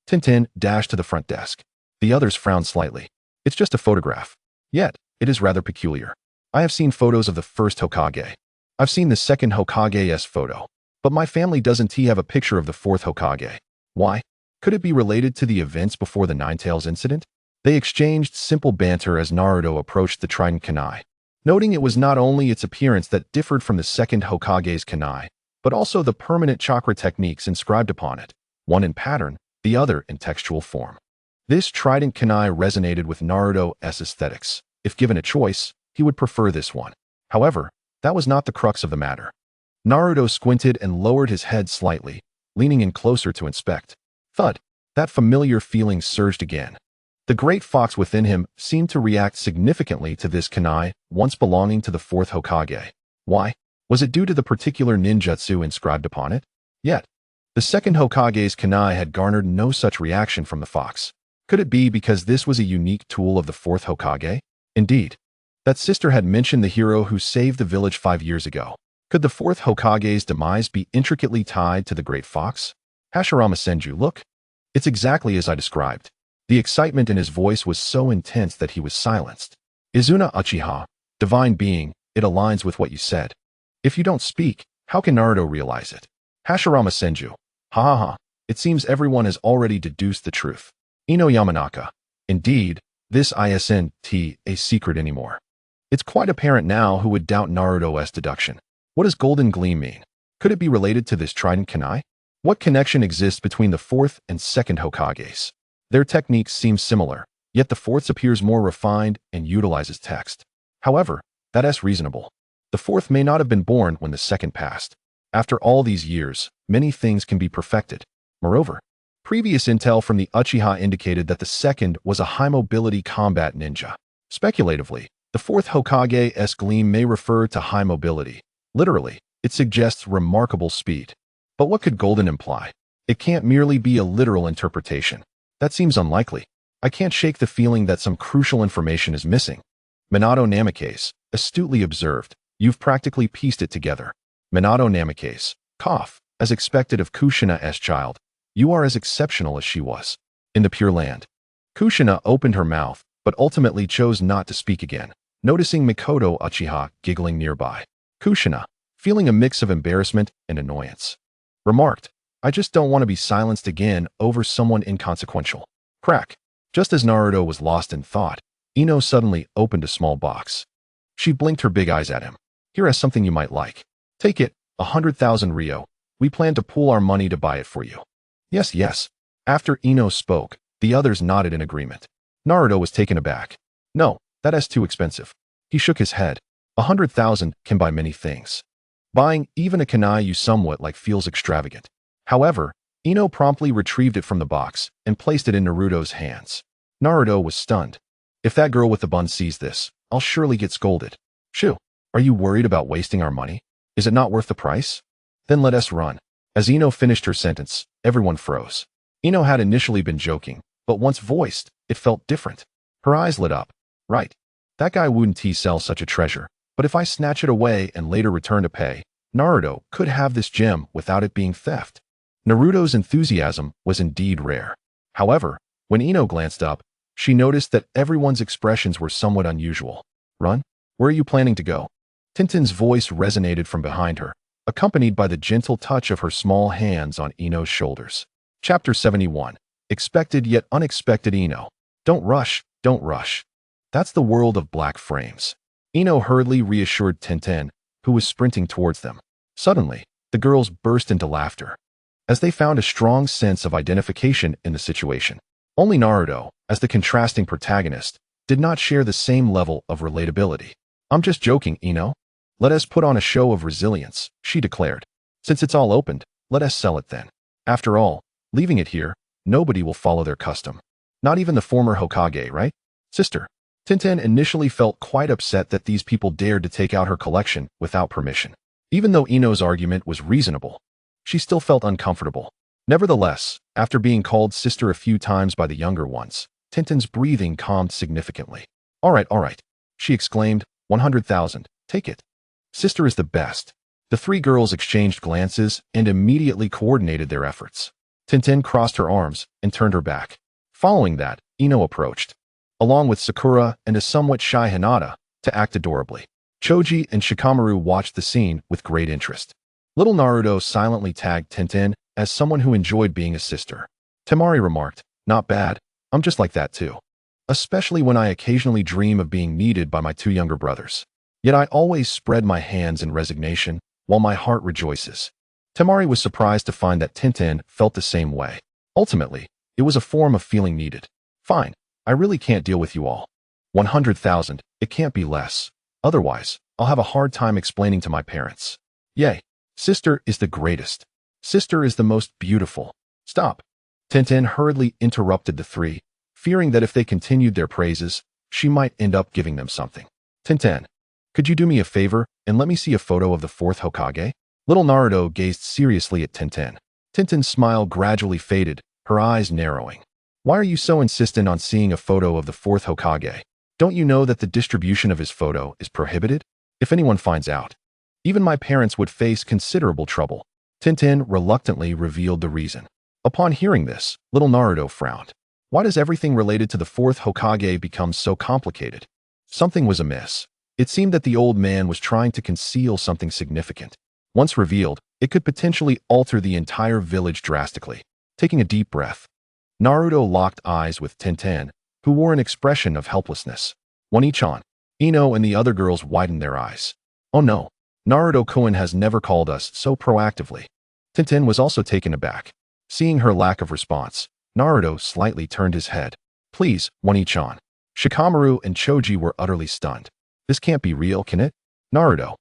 Tenten dashed to the front desk. The others frowned slightly. It's just a photograph. Yet, it is rather peculiar. I have seen photos of the first Hokage. I've seen the second Hokage's photo. But my family doesn't have a picture of the fourth Hokage. Why? Could it be related to the events before the Nine-Tails incident? They exchanged simple banter as Naruto approached the trident kunai, noting it was not only its appearance that differed from the second Hokage's kunai, but also the permanent chakra techniques inscribed upon it, one in pattern, the other in textual form. This trident kunai resonated with Naruto's aesthetics. If given a choice, he would prefer this one. However, that was not the crux of the matter. Naruto squinted and lowered his head slightly, leaning in closer to inspect. Thud. That familiar feeling surged again. The great fox within him seemed to react significantly to this kunai, once belonging to the fourth Hokage. Why? Was it due to the particular ninjutsu inscribed upon it? Yet, the second Hokage's kunai had garnered no such reaction from the fox. Could it be because this was a unique tool of the fourth Hokage? Indeed. That sister had mentioned the hero who saved the village 5 years ago. Could the fourth Hokage's demise be intricately tied to the great fox? Hashirama Senju, look. It's exactly as I described. The excitement in his voice was so intense that he was silenced. Izuna Uchiha, divine being, it aligns with what you said. If you don't speak, how can Naruto realize it? Hashirama Senju. Ha ha ha. It seems everyone has already deduced the truth. Ino Yamanaka. Indeed, this isn't a secret anymore. It's quite apparent now who would doubt Naruto's deduction. What does Golden Gleam mean? Could it be related to this trident kunai? What connection exists between the fourth and second Hokages? Their techniques seem similar, yet the fourth's appears more refined and utilizes text. However, that's reasonable. The fourth may not have been born when the second passed. After all these years, many things can be perfected. Moreover, previous intel from the Uchiha indicated that the second was a high-mobility combat ninja. Speculatively, the fourth Hokage's gleam may refer to high mobility. Literally, it suggests remarkable speed. But what could Golden imply? It can't merely be a literal interpretation. That seems unlikely. I can't shake the feeling that some crucial information is missing. Minato Namikaze astutely observed. You've practically pieced it together. Minato Namikaze, cough, as expected of Kushina's child. You are as exceptional as she was. In the Pure Land. Kushina opened her mouth, but ultimately chose not to speak again, noticing Mikoto Uchiha giggling nearby. Kushina, feeling a mix of embarrassment and annoyance, remarked, I just don't want to be silenced again over someone inconsequential. Crack. Just as Naruto was lost in thought, Ino suddenly opened a small box. She blinked her big eyes at him. Here is something you might like. Take it, 100,000 Ryo. We plan to pool our money to buy it for you. Yes, yes. After Ino spoke, the others nodded in agreement. Naruto was taken aback. No, that is too expensive. He shook his head. 100,000 can buy many things. Buying even a kunai you somewhat like feels extravagant. However, Ino promptly retrieved it from the box and placed it in Naruto's hands. Naruto was stunned. If that girl with the bun sees this, I'll surely get scolded. Shoo, are you worried about wasting our money? Is it not worth the price? Then let us run. As Ino finished her sentence, everyone froze. Ino had initially been joking, but once voiced, it felt different. Her eyes lit up. Right. That guy wouldn't sell such a treasure, but if I snatch it away and later return to pay, Naruto could have this gem without it being theft. Naruto's enthusiasm was indeed rare. However, when Ino glanced up, she noticed that everyone's expressions were somewhat unusual. Run? Where are you planning to go? Tintin's voice resonated from behind her, accompanied by the gentle touch of her small hands on Ino's shoulders. Chapter 71. Expected yet unexpected Ino. Don't rush, don't rush. That's the world of black frames. Ino hurriedly reassured Tintin, who was sprinting towards them. Suddenly, the girls burst into laughter, as they found a strong sense of identification in the situation. Only Naruto, as the contrasting protagonist, did not share the same level of relatability. I'm just joking, Ino. Let us put on a show of resilience, she declared. Since it's all opened, let us sell it then. After all, leaving it here, nobody will follow their custom. Not even the former Hokage, right? Sister. Tintin initially felt quite upset that these people dared to take out her collection without permission. Even though Ino's argument was reasonable, she still felt uncomfortable. Nevertheless, after being called sister a few times by the younger ones, Tintin's breathing calmed significantly. All right, she exclaimed, 100,000, take it. Sister is the best. The three girls exchanged glances and immediately coordinated their efforts. Tintin crossed her arms and turned her back. Following that, Ino approached, along with Sakura and a somewhat shy Hinata, to act adorably. Choji and Shikamaru watched the scene with great interest. Little Naruto silently tagged Tintin as someone who enjoyed being a sister. Temari remarked, not bad, I'm just like that too. Especially when I occasionally dream of being needed by my two younger brothers. Yet I always spread my hands in resignation, while my heart rejoices. Temari was surprised to find that Tintin felt the same way. Ultimately, it was a form of feeling needed. Fine, I really can't deal with you all. 100,000, it can't be less. Otherwise, I'll have a hard time explaining to my parents. Yay, sister is the greatest. Sister is the most beautiful. Stop. Tintin hurriedly interrupted the three, fearing that if they continued their praises, she might end up giving them something. Tintin, could you do me a favor and let me see a photo of the fourth Hokage? Little Naruto gazed seriously at Tintin. Tintin's smile gradually faded, her eyes narrowing. Why are you so insistent on seeing a photo of the fourth Hokage? Don't you know that the distribution of his photo is prohibited? If anyone finds out, even my parents would face considerable trouble. Tintin reluctantly revealed the reason. Upon hearing this, little Naruto frowned. Why does everything related to the fourth Hokage become so complicated? Something was amiss. It seemed that the old man was trying to conceal something significant. Once revealed, It could potentially alter the entire village drastically. Taking a deep breath, Naruto locked eyes with Tenten, who wore an expression of helplessness. One-chan, Ino and the other girls widened their eyes. Oh no, Naruto-kun has never called us so proactively. Tenten was also taken aback. Seeing her lack of response, Naruto slightly turned his head. Please, One-chan. Shikamaru and Choji were utterly stunned. This can't be real, can it? Naruto.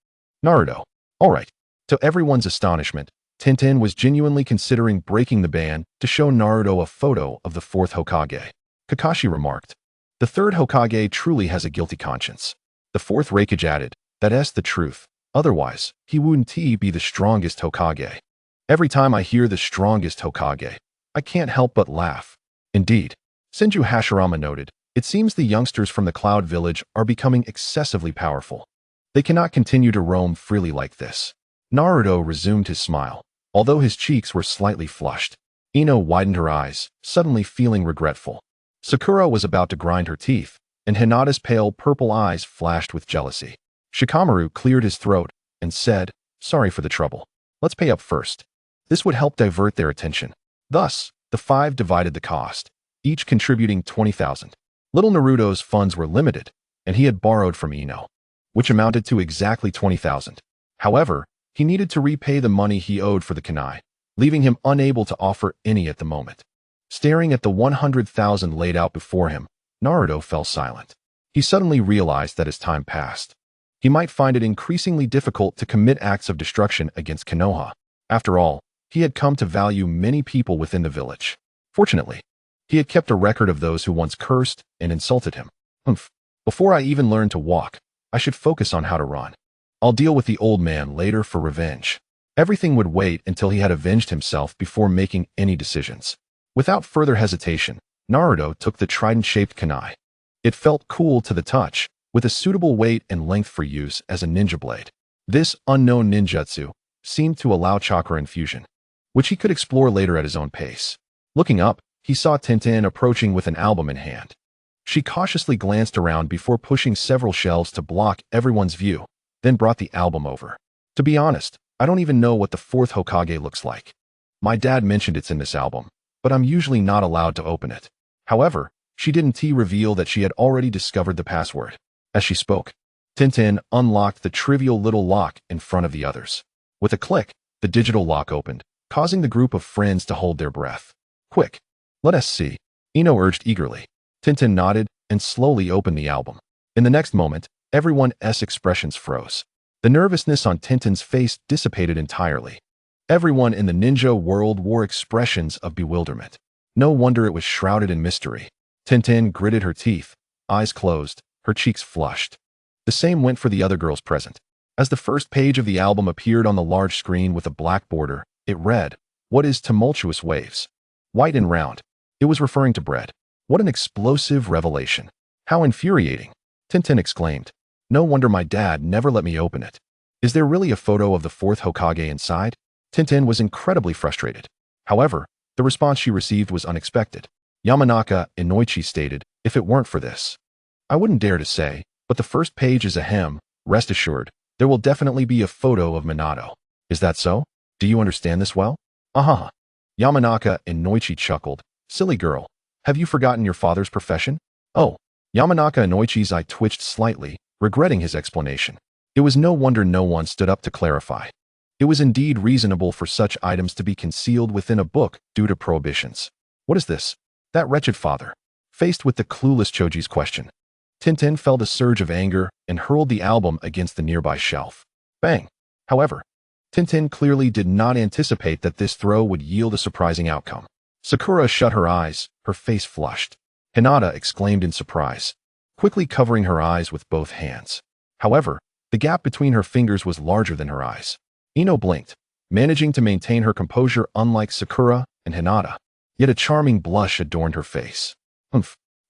All right. To everyone's astonishment, Tenten was genuinely considering breaking the ban to show Naruto a photo of the fourth Hokage. Kakashi remarked, the third Hokage truly has a guilty conscience. The fourth Raikage added, that's the truth. Otherwise, he wouldn't be the strongest Hokage. Every time I hear the strongest Hokage, I can't help but laugh. Indeed, Senju Hashirama noted, it seems the youngsters from the Cloud Village are becoming excessively powerful. They cannot continue to roam freely like this. Naruto resumed his smile, although his cheeks were slightly flushed. Ino widened her eyes, suddenly feeling regretful. Sakura was about to grind her teeth, and Hinata's pale purple eyes flashed with jealousy. Shikamaru cleared his throat and said, sorry for the trouble. Let's pay up first. This would help divert their attention. Thus, the five divided the cost, each contributing 20,000. Little Naruto's funds were limited, and he had borrowed from Ino, which amounted to exactly 20,000. However, he needed to repay the money he owed for the kunai, leaving him unable to offer any at the moment. Staring at the 100,000 laid out before him, Naruto fell silent. He suddenly realized that as time passed, he might find it increasingly difficult to commit acts of destruction against Konoha. After all, he had come to value many people within the village. Fortunately, he had kept a record of those who once cursed and insulted him. Before I even learn to walk, I should focus on how to run. I'll deal with the old man later for revenge. Everything would wait until he had avenged himself before making any decisions. Without further hesitation, Naruto took the trident-shaped kunai. It felt cool to the touch, with a suitable weight and length for use as a ninja blade. This unknown ninjutsu seemed to allow chakra infusion, which he could explore later at his own pace. Looking up, he saw Tenten approaching with an album in hand. She cautiously glanced around before pushing several shelves to block everyone's view, then brought the album over. To be honest, I don't even know what the fourth Hokage looks like. My dad mentioned it's in this album, but I'm usually not allowed to open it. However, she didn't reveal that she had already discovered the password. As she spoke, Tenten unlocked the trivial little lock in front of the others. With a click, the digital lock opened, causing the group of friends to hold their breath. Quick, let us see, Ino urged eagerly. Tenten nodded and slowly opened the album. In the next moment, everyone's expressions froze. The nervousness on Tenten's face dissipated entirely. Everyone in the ninja world wore expressions of bewilderment. No wonder it was shrouded in mystery. Tenten gritted her teeth, eyes closed, her cheeks flushed. The same went for the other girls present. As the first page of the album appeared on the large screen with a black border, it read, "What is tumultuous waves? White and round." It was referring to bread. What an explosive revelation. How infuriating. Tenten exclaimed. No wonder my dad never let me open it. Is there really a photo of the fourth Hokage inside? Tenten was incredibly frustrated. However, the response she received was unexpected. Yamanaka Inoichi stated, if it weren't for this, I wouldn't dare to say, but the first page is a hem. Rest assured, there will definitely be a photo of Minato. Is that so? Do you understand this well? Aha. Yamanaka Inoichi chuckled. Silly girl. Have you forgotten your father's profession? Oh. Yamanaka Inoichi's eye twitched slightly, regretting his explanation. It was no wonder no one stood up to clarify. It was indeed reasonable for such items to be concealed within a book due to prohibitions. What is this? That wretched father. Faced with the clueless Choji's question, Tenten felt a surge of anger and hurled the album against the nearby shelf. Bang! However, Tenten clearly did not anticipate that this throw would yield a surprising outcome. Sakura shut her eyes, her face flushed. Hinata exclaimed in surprise, quickly covering her eyes with both hands. However, the gap between her fingers was larger than her eyes. Ino blinked, managing to maintain her composure unlike Sakura and Hinata. Yet a charming blush adorned her face.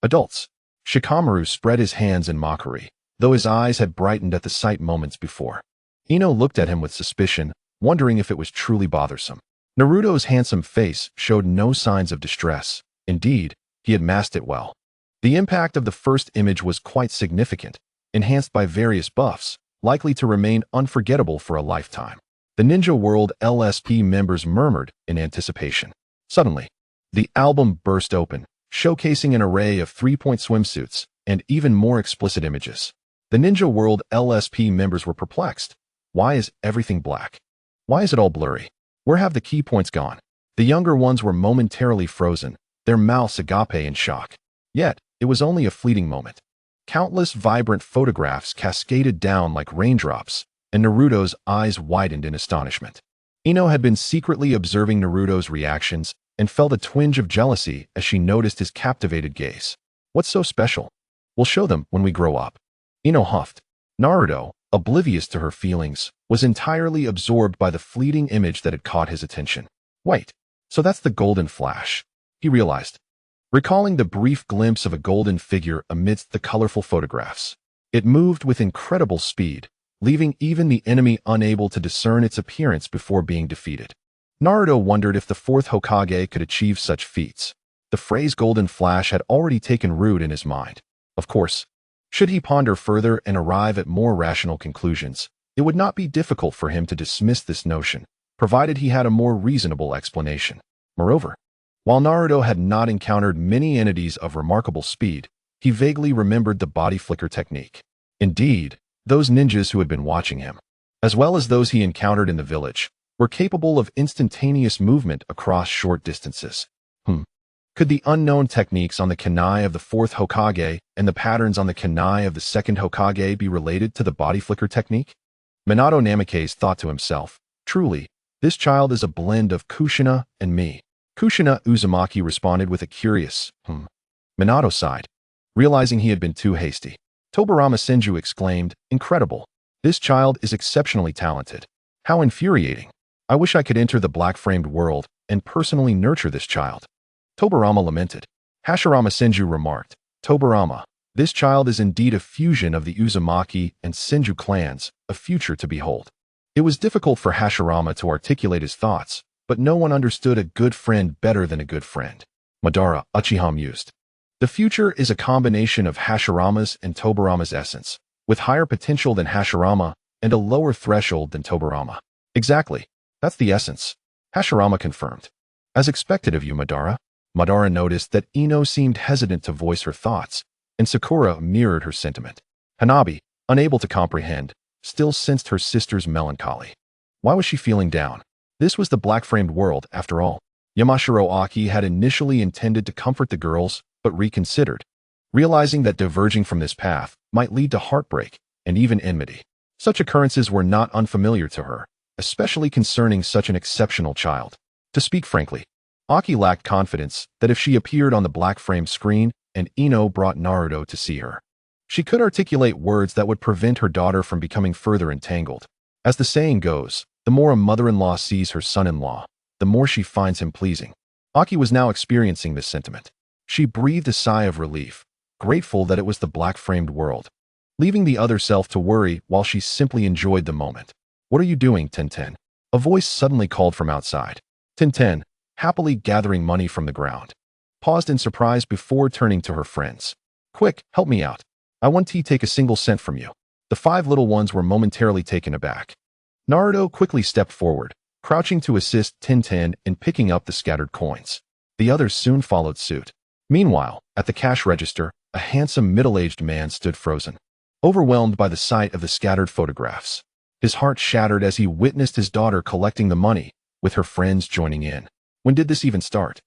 Adults. Shikamaru spread his hands in mockery, though his eyes had brightened at the sight moments before. Ino looked at him with suspicion, wondering if it was truly bothersome. Naruto's handsome face showed no signs of distress. Indeed, he had masked it well. The impact of the first image was quite significant, enhanced by various buffs, likely to remain unforgettable for a lifetime. The Ninja World LSP members murmured in anticipation. Suddenly, the album burst open, showcasing an array of three-point swimsuits and even more explicit images. The Ninja World LSP members were perplexed. Why is everything black? Why is it all blurry? Where have the key points gone? The younger ones were momentarily frozen, their mouths agape in shock. Yet, it was only a fleeting moment. Countless vibrant photographs cascaded down like raindrops, and Naruto's eyes widened in astonishment. Ino had been secretly observing Naruto's reactions and felt a twinge of jealousy as she noticed his captivated gaze. What's so special? We'll show them when we grow up. Ino huffed. Naruto, oblivious to her feelings, was entirely absorbed by the fleeting image that had caught his attention. Wait, so that's the golden flash, he realized, recalling the brief glimpse of a golden figure amidst the colorful photographs. It moved with incredible speed, leaving even the enemy unable to discern its appearance before being defeated. Naruto wondered if the fourth Hokage could achieve such feats. The phrase golden flash had already taken root in his mind. Of course, should he ponder further and arrive at more rational conclusions, it would not be difficult for him to dismiss this notion, provided he had a more reasonable explanation. Moreover, while Naruto had not encountered many entities of remarkable speed, he vaguely remembered the body flicker technique. Indeed, those ninjas who had been watching him, as well as those he encountered in the village, were capable of instantaneous movement across short distances. Could the unknown techniques on the kunai of the fourth Hokage and the patterns on the kunai of the second Hokage be related to the body flicker technique? Minato Namikaze thought to himself, truly, this child is a blend of Kushina and me. Kushina Uzumaki responded with a curious, Minato sighed, realizing he had been too hasty. Tobirama Senju exclaimed, incredible. This child is exceptionally talented. How infuriating. I wish I could enter the black-framed world and personally nurture this child. Tobirama lamented. Hashirama Senju remarked, Tobirama, this child is indeed a fusion of the Uzumaki and Senju clans, a future to behold. It was difficult for Hashirama to articulate his thoughts, but no one understood a good friend better than a good friend. Madara, Uchiha mused. The future is a combination of Hashirama's and Tobirama's essence, with higher potential than Hashirama and a lower threshold than Tobirama. Exactly. That's the essence. Hashirama confirmed. As expected of you, Madara. Madara noticed that Ino seemed hesitant to voice her thoughts, and Sakura mirrored her sentiment. Hanabi, unable to comprehend, still sensed her sister's melancholy. Why was she feeling down? This was the black-framed world, after all. Yamashiro Aki had initially intended to comfort the girls, but reconsidered, realizing that diverging from this path might lead to heartbreak and even enmity. Such occurrences were not unfamiliar to her, especially concerning such an exceptional child. To speak frankly, Aki lacked confidence that if she appeared on the black-framed screen and Ino brought Naruto to see her, she could articulate words that would prevent her daughter from becoming further entangled. As the saying goes, the more a mother-in-law sees her son-in-law, the more she finds him pleasing. Aki was now experiencing this sentiment. She breathed a sigh of relief, grateful that it was the black-framed world, leaving the other self to worry while she simply enjoyed the moment. What are you doing, Tenten? A voice suddenly called from outside. Tenten, happily gathering money from the ground, paused in surprise before turning to her friends. Quick, help me out. I won't take a single cent from you. The five little ones were momentarily taken aback. Naruto quickly stepped forward, crouching to assist Tenten in picking up the scattered coins. The others soon followed suit. Meanwhile, at the cash register, a handsome middle-aged man stood frozen, overwhelmed by the sight of the scattered photographs. His heart shattered as he witnessed his daughter collecting the money, with her friends joining in. When did this even start?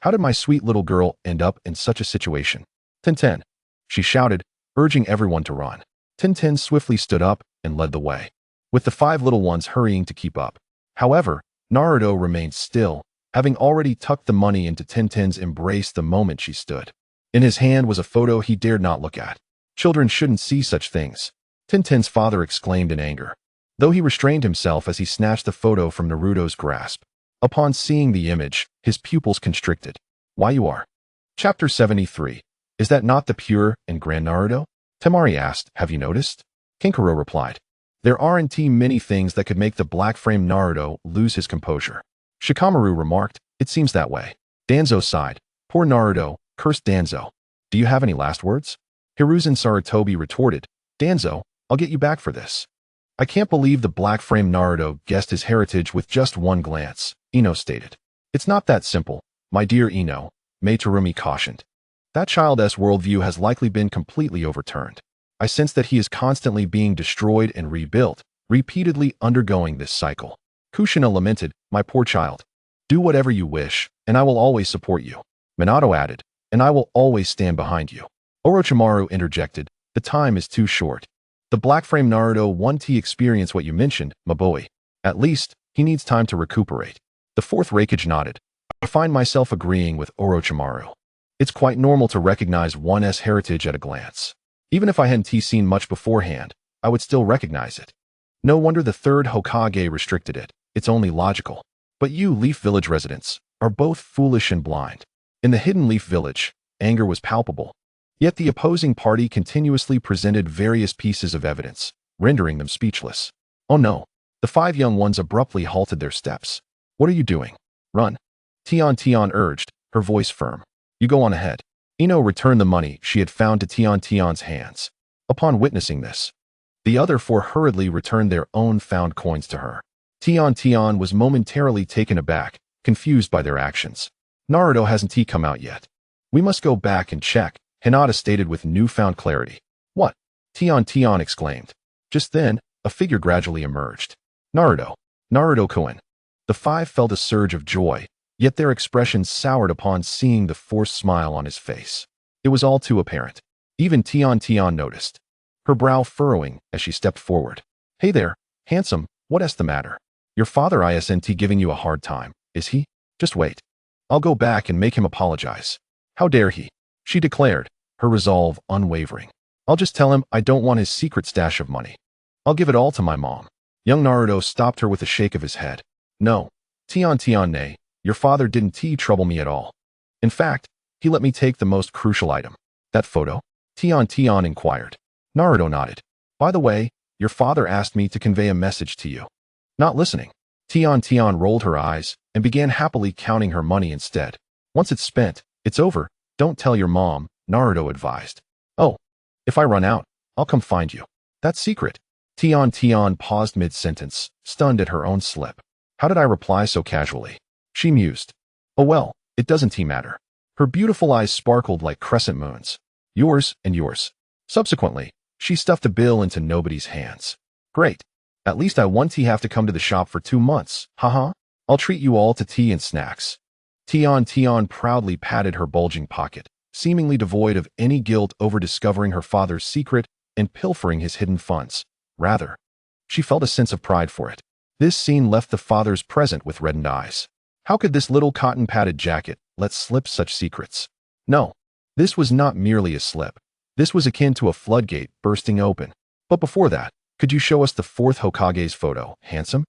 How did my sweet little girl end up in such a situation? Tenten, she shouted, urging everyone to run. Tenten swiftly stood up and led the way, with the five little ones hurrying to keep up. However, Naruto remained still, having already tucked the money into Tenten's embrace the moment she stood. In his hand was a photo he dared not look at. Children shouldn't see such things, Tenten's father exclaimed in anger, though he restrained himself as he snatched the photo from Naruto's grasp. Upon seeing the image, his pupils constricted. Why you are? Chapter 73. Is that not the pure and grand Naruto? Temari asked, have you noticed? Kinkaro replied. There aren't many things that could make the black-framed Naruto lose his composure. Shikamaru remarked, it seems that way. Danzo sighed. Poor Naruto, cursed Danzo. Do you have any last words? Hiruzen Sarutobi retorted, Danzo, I'll get you back for this. I can't believe the black-frame Naruto guessed his heritage with just one glance, Ino stated. It's not that simple, my dear Ino, Mei Terumi cautioned. That child's worldview has likely been completely overturned. I sense that he is constantly being destroyed and rebuilt, repeatedly undergoing this cycle. Kushina lamented, my poor child. Do whatever you wish, and I will always support you. Minato added, and I will always stand behind you. Orochimaru interjected, the time is too short. The black-frame Naruto won't he experience what you mentioned, my boy. At least, he needs time to recuperate. The fourth Raikage nodded. I find myself agreeing with Orochimaru. It's quite normal to recognize one's heritage at a glance. Even if I hadn't seen much beforehand, I would still recognize it. No wonder the third Hokage restricted it. It's only logical. But you Leaf Village residents are both foolish and blind. In the hidden Leaf Village, anger was palpable. Yet the opposing party continuously presented various pieces of evidence, rendering them speechless. Oh no. The five young ones abruptly halted their steps. What are you doing? Run. Tian urged, her voice firm. You go on ahead. Ino returned the money she had found to Tian's hands. Upon witnessing this, the other four hurriedly returned their own found coins to her. Tian was momentarily taken aback, confused by their actions. Naruto hasn't come out yet. We must go back and check, Hinata stated with newfound clarity. What? Tian exclaimed. Just then, a figure gradually emerged. Naruto-kun. The five felt a surge of joy, yet their expressions soured upon seeing the forced smile on his face. It was all too apparent. Even Tian noticed, her brow furrowing as she stepped forward. Hey there, handsome, what's the matter? Your father isn't giving you a hard time, is he? Just wait. I'll go back and make him apologize. How dare he? She declared, her resolve unwavering. I'll just tell him I don't want his secret stash of money. I'll give it all to my mom. Young Naruto stopped her with a shake of his head. No, Tian nay, your father didn't trouble me at all. In fact, he let me take the most crucial item. That photo? Tian inquired. Naruto nodded. By the way, your father asked me to convey a message to you. Not listening. Tian rolled her eyes and began happily counting her money instead. Once it's spent, it's over. Don't tell your mom, Naruto advised. Oh, if I run out, I'll come find you. That's secret. Tian paused mid-sentence, stunned at her own slip. How did I reply so casually? She mused. Oh well, it doesn't matter. Her beautiful eyes sparkled like crescent moons. Yours and yours. Subsequently, she stuffed a bill into nobody's hands. Great. At least I won't have to come to the shop for 2 months. Haha. I'll treat you all to tea and snacks. Tian proudly patted her bulging pocket, seemingly devoid of any guilt over discovering her father's secret and pilfering his hidden funds. Rather, she felt a sense of pride for it. This scene left the fathers present with reddened eyes. How could this little cotton-padded jacket let slip such secrets? No, this was not merely a slip. This was akin to a floodgate bursting open. But before that, could you show us the fourth Hokage's photo, handsome?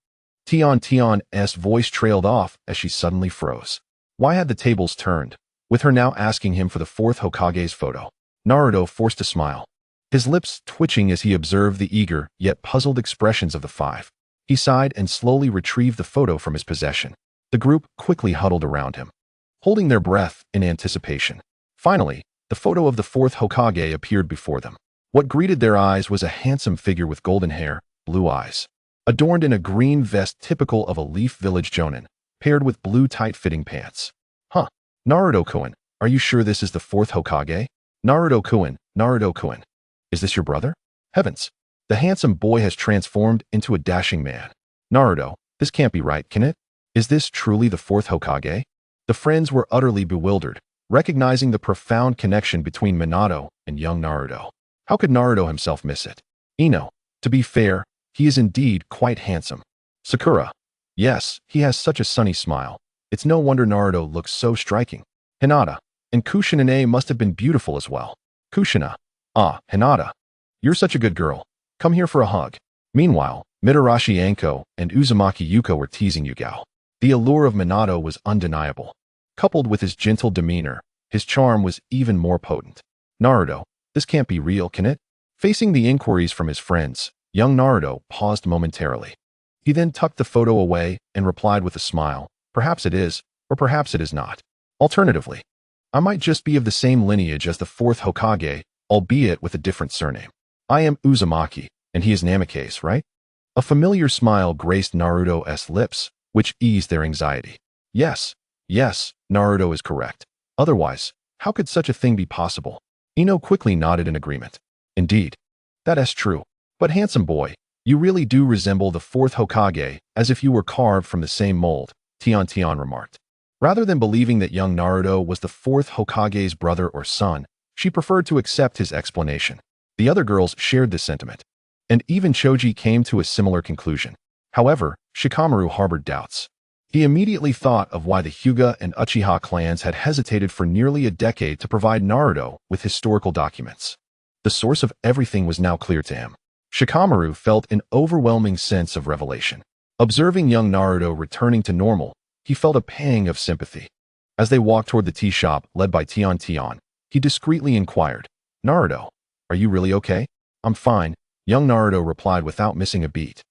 Tian's voice trailed off as she suddenly froze. Why had the tables turned, with her now asking him for the fourth Hokage's photo? Naruto forced a smile, his lips twitching as he observed the eager yet puzzled expressions of the five. He sighed and slowly retrieved the photo from his possession. The group quickly huddled around him, holding their breath in anticipation. Finally, the photo of the fourth Hokage appeared before them. What greeted their eyes was a handsome figure with golden hair, blue eyes, adorned in a green vest typical of a Leaf Village jonin, paired with blue tight-fitting pants. Huh. Naruto-kun, are you sure this is the fourth Hokage? Naruto-kun. Is this your brother? Heavens. The handsome boy has transformed into a dashing man. Naruto, this can't be right, can it? Is this truly the fourth Hokage? The friends were utterly bewildered, recognizing the profound connection between Minato and young Naruto. How could Naruto himself miss it? Ino, to be fair, he is indeed quite handsome. Sakura, yes, he has such a sunny smile. It's no wonder Naruto looks so striking. Hinata, and Kushina must have been beautiful as well. Kushina, Hinata, you're such a good girl. Come here for a hug. Meanwhile, Mitarashi Anko and Uzumaki Yuko were teasing Yugao. The allure of Minato was undeniable. Coupled with his gentle demeanor, his charm was even more potent. Naruto, this can't be real, can it? Facing the inquiries from his friends, young Naruto paused momentarily. He then tucked the photo away and replied with a smile, perhaps it is, or perhaps it is not. Alternatively, I might just be of the same lineage as the fourth Hokage, albeit with a different surname. I am Uzumaki, and he is Namikaze, right? A familiar smile graced Naruto's lips, which eased their anxiety. Yes, yes, Naruto is correct. Otherwise, how could such a thing be possible? Ino quickly nodded in agreement. Indeed, that is true. But handsome boy, you really do resemble the fourth Hokage, as if you were carved from the same mold, Tion remarked. Rather than believing that young Naruto was the fourth Hokage's brother or son, she preferred to accept his explanation. The other girls shared this sentiment, and even Choji came to a similar conclusion. However, Shikamaru harbored doubts. He immediately thought of why the Hyuga and Uchiha clans had hesitated for nearly a decade to provide Naruto with historical documents. The source of everything was now clear to him. Shikamaru felt an overwhelming sense of revelation. Observing young Naruto returning to normal, he felt a pang of sympathy. As they walked toward the tea shop led by Tion, he discreetly inquired, "Naruto, are you really okay?" "I'm fine," young Naruto replied without missing a beat.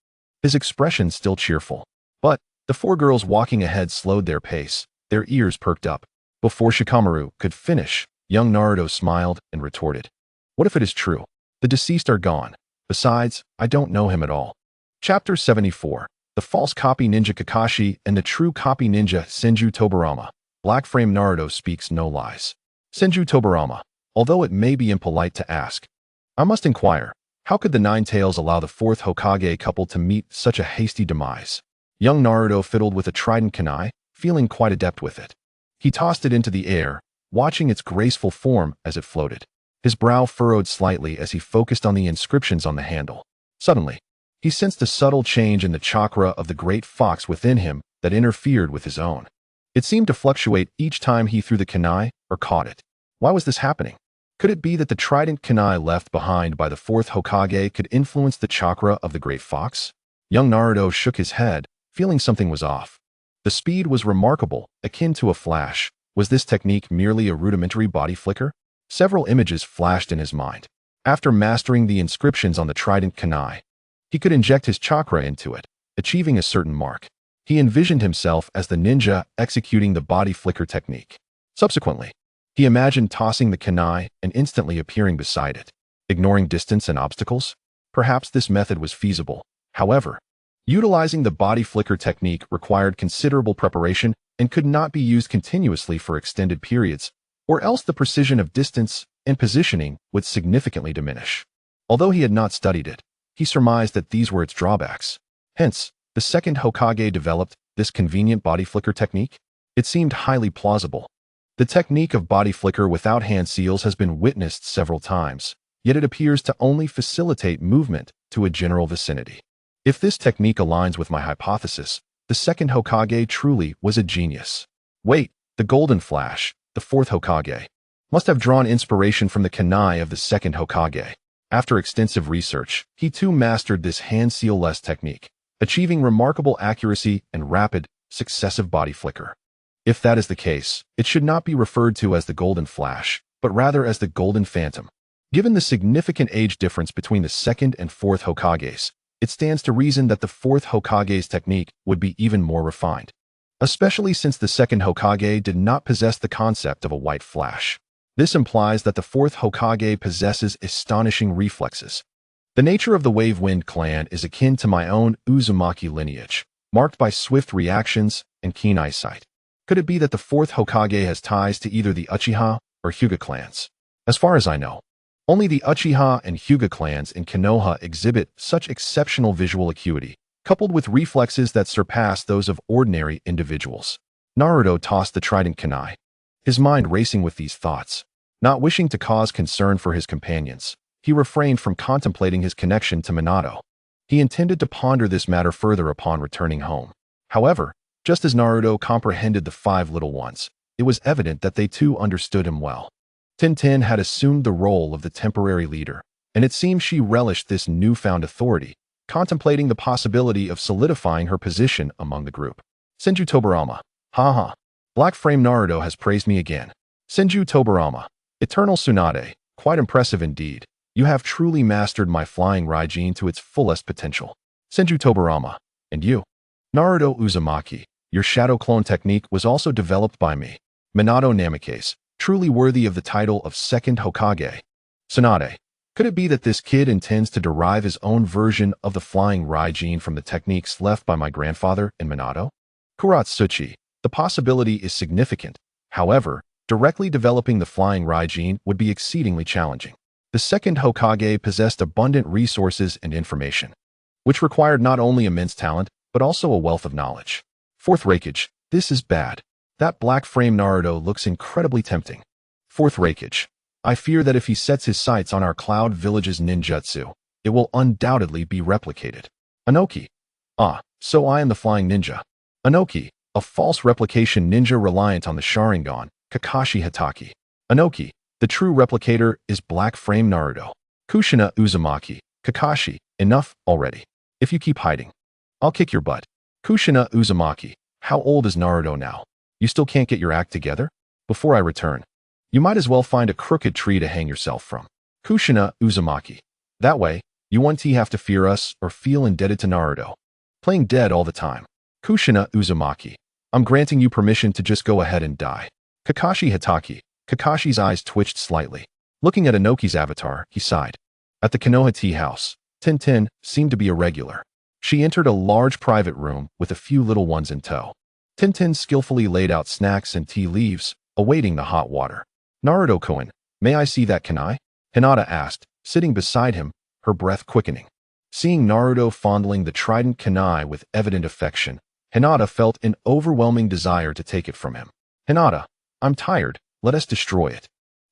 His expression still cheerful. But the four girls walking ahead slowed their pace, their ears perked up. Before Shikamaru could finish, young Naruto smiled and retorted, "What if it is true? The deceased are gone. Besides, I don't know him at all." Chapter 74. The False Copy Ninja Kakashi and the True Copy Ninja Senju Tobirama. Black Frame Naruto speaks no lies. Senju Tobirama. Although it may be impolite to ask, I must inquire, how could the Nine Tails allow the fourth Hokage couple to meet such a hasty demise? Young Naruto fiddled with a trident kunai, feeling quite adept with it. He tossed it into the air, watching its graceful form as it floated. His brow furrowed slightly as he focused on the inscriptions on the handle. Suddenly, he sensed a subtle change in the chakra of the great fox within him that interfered with his own. It seemed to fluctuate each time he threw the kunai or caught it. Why was this happening? Could it be that the trident kunai left behind by the fourth Hokage could influence the chakra of the great fox? Young Naruto shook his head, feeling something was off. The speed was remarkable, akin to a flash. Was this technique merely a rudimentary body flicker? Several images flashed in his mind. After mastering the inscriptions on the trident kunai, he could inject his chakra into it, achieving a certain mark. He envisioned himself as the ninja executing the body flicker technique. Subsequently, he imagined tossing the kunai and instantly appearing beside it, ignoring distance and obstacles. Perhaps this method was feasible. However, utilizing the body flicker technique required considerable preparation and could not be used continuously for extended periods, or else the precision of distance and positioning would significantly diminish. Although he had not studied it, he surmised that these were its drawbacks. Hence, the second Hokage developed this convenient body flicker technique. It seemed highly plausible. The technique of body flicker without hand seals has been witnessed several times, yet it appears to only facilitate movement to a general vicinity. If this technique aligns with my hypothesis, the second Hokage truly was a genius. Wait, the Golden Flash, the fourth Hokage, must have drawn inspiration from the kunai of the second Hokage. After extensive research, he too mastered this hand seal-less technique, achieving remarkable accuracy and rapid, successive body flicker. If that is the case, it should not be referred to as the Golden Flash, but rather as the Golden Phantom. Given the significant age difference between the second and fourth Hokages, it stands to reason that the fourth Hokage's technique would be even more refined, especially since the second Hokage did not possess the concept of a white flash. This implies that the fourth Hokage possesses astonishing reflexes. The nature of the Wave Wind clan is akin to my own Uzumaki lineage, marked by swift reactions and keen eyesight. Could it be that the fourth Hokage has ties to either the Uchiha or Hyuga clans? As far as I know, only the Uchiha and Hyuga clans in Konoha exhibit such exceptional visual acuity, coupled with reflexes that surpass those of ordinary individuals. Naruto tossed the trident kunai, his mind racing with these thoughts. Not wishing to cause concern for his companions, he refrained from contemplating his connection to Minato. He intended to ponder this matter further upon returning home. However, just as Naruto comprehended the five little ones, it was evident that they too understood him well. Tintin had assumed the role of the temporary leader, and it seemed she relished this newfound authority, contemplating the possibility of solidifying her position among the group. Senju Tobirama. Haha. Black Frame Naruto has praised me again. Senju Tobirama. Eternal Tsunade. Quite impressive indeed. You have truly mastered my flying Raijin to its fullest potential. Senju Tobirama. And you? Naruto Uzumaki. Your shadow clone technique was also developed by me. Minato Namikaze. Truly worthy of the title of second Hokage. Tsunade. Could it be that this kid intends to derive his own version of the flying Raijin from the techniques left by my grandfather and Minato? Kuratsuchi, the possibility is significant. However, directly developing the flying Raijin would be exceedingly challenging. The second Hokage possessed abundant resources and information, which required not only immense talent, but also a wealth of knowledge. Fourth Raikage, this is bad. That black frame Naruto looks incredibly tempting. Fourth Raikage, I fear that if he sets his sights on our Cloud Village's ninjutsu, it will undoubtedly be replicated. Anoki. Ah, so I am the flying ninja. Anoki, a false replication ninja reliant on the Sharingan, Kakashi Hatake. Anoki, the true replicator is black frame Naruto. Kushina Uzumaki. Kakashi, enough already. If you keep hiding, I'll kick your butt. Kushina Uzumaki, how old is Naruto now? You still can't get your act together? Before I return, you might as well find a crooked tree to hang yourself from. Kushina Uzumaki. That way, you won't have to fear us or feel indebted to Naruto. Playing dead all the time. Kushina Uzumaki. I'm granting you permission to just go ahead and die. Kakashi Hatake. Kakashi's eyes twitched slightly. Looking at Anoki's avatar, he sighed. At the Konoha tea house, Tintin seemed to be irregular. She entered a large private room with a few little ones in tow. Tintin skillfully laid out snacks and tea leaves, awaiting the hot water. Naruto-kun, may I see that kunai? Hinata asked, sitting beside him, her breath quickening. Seeing Naruto fondling the trident kunai with evident affection, Hinata felt an overwhelming desire to take it from him. Hinata, I'm tired, let us destroy it.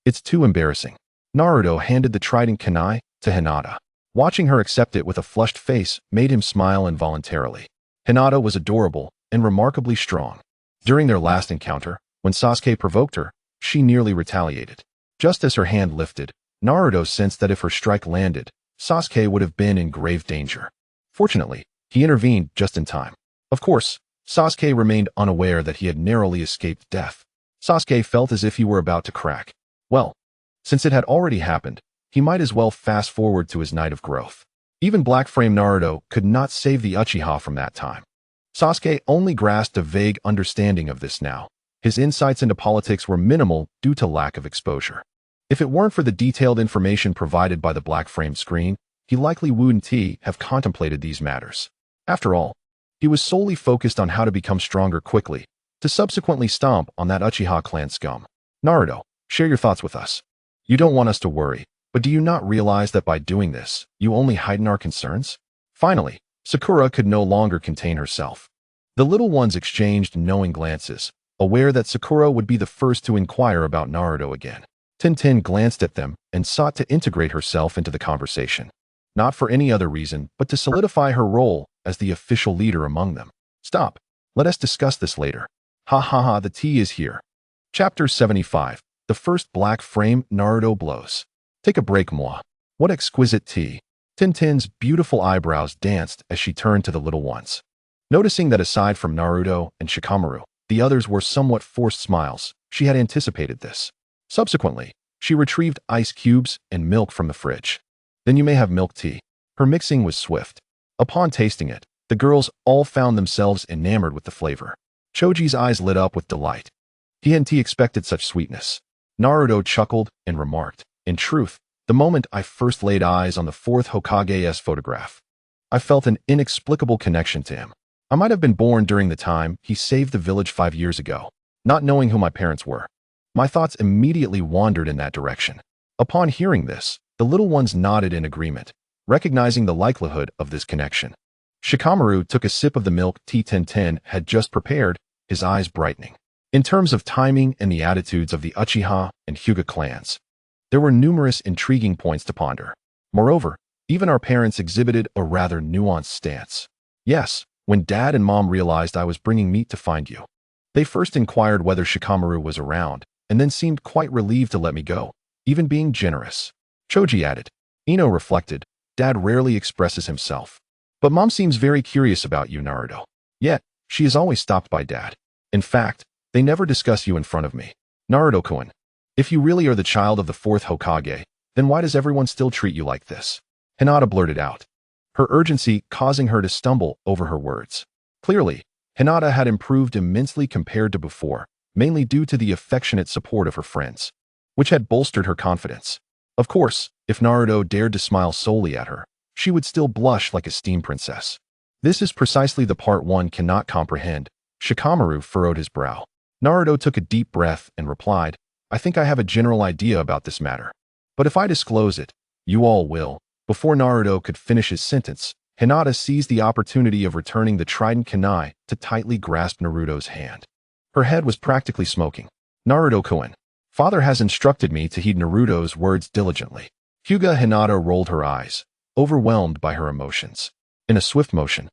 It's too embarrassing. Naruto handed the trident kunai to Hinata. Watching her accept it with a flushed face made him smile involuntarily. Hinata was adorable and remarkably strong. During their last encounter, when Sasuke provoked her, she nearly retaliated. Just as her hand lifted, Naruto sensed that if her strike landed, Sasuke would have been in grave danger. Fortunately, he intervened just in time. Of course, Sasuke remained unaware that he had narrowly escaped death. Sasuke felt as if he were about to crack. Well, since it had already happened, he might as well fast forward to his night of growth. Even Black Frame Naruto could not save the Uchiha from that time. Sasuke only grasped a vague understanding of this now. His insights into politics were minimal due to lack of exposure. If it weren't for the detailed information provided by the black frame screen, he likely wouldn't have contemplated these matters. After all, he was solely focused on how to become stronger quickly, to subsequently stomp on that Uchiha clan scum. Naruto, share your thoughts with us. You don't want us to worry, but do you not realize that by doing this, you only heighten our concerns? Finally, Sakura could no longer contain herself. The little ones exchanged knowing glances, aware that Sakura would be the first to inquire about Naruto again. Tintin glanced at them and sought to integrate herself into the conversation. Not for any other reason, but to solidify her role as the official leader among them. Stop. Let us discuss this later. Ha ha ha, the tea is here. Chapter 75. The first black frame Naruto blows. Take a break, moi. What exquisite tea. Tintin's beautiful eyebrows danced as she turned to the little ones. Noticing that aside from Naruto and Shikamaru, the others were somewhat forced smiles, she had anticipated this. Subsequently, she retrieved ice cubes and milk from the fridge. Then you may have milk tea. Her mixing was swift. Upon tasting it, the girls all found themselves enamored with the flavor. Choji's eyes lit up with delight. He hadn't expected such sweetness. Naruto chuckled and remarked, in truth, the moment I first laid eyes on the fourth Hokage's photograph, I felt an inexplicable connection to him. I might have been born during the time he saved the village 5 years ago, not knowing who my parents were. My thoughts immediately wandered in that direction. Upon hearing this, the little ones nodded in agreement, recognizing the likelihood of this connection. Shikamaru took a sip of the milk tea Tintin had just prepared, his eyes brightening. In terms of timing and the attitudes of the Uchiha and Hyuga clans, there were numerous intriguing points to ponder. Moreover, even our parents exhibited a rather nuanced stance. Yes, when Dad and Mom realized I was bringing meat to find you, they first inquired whether Shikamaru was around, and then seemed quite relieved to let me go, even being generous. Choji added. Ino reflected, Dad rarely expresses himself. But Mom seems very curious about you, Naruto. Yet, she is always stopped by Dad. In fact, they never discuss you in front of me. Naruto-kun, if you really are the child of the fourth Hokage, then why does everyone still treat you like this? Hinata blurted out, her urgency causing her to stumble over her words. Clearly, Hinata had improved immensely compared to before, mainly due to the affectionate support of her friends, which had bolstered her confidence. Of course, if Naruto dared to smile solely at her, she would still blush like a steam princess. This is precisely the part one cannot comprehend. Shikamaru furrowed his brow. Naruto took a deep breath and replied, I think I have a general idea about this matter. But if I disclose it, you all will. Before Naruto could finish his sentence, Hinata seized the opportunity of returning the trident kunai to tightly grasp Naruto's hand. Her head was practically smoking. Naruto-kun, father has instructed me to heed Naruto's words diligently. Hyuga Hinata rolled her eyes, overwhelmed by her emotions. In a swift motion,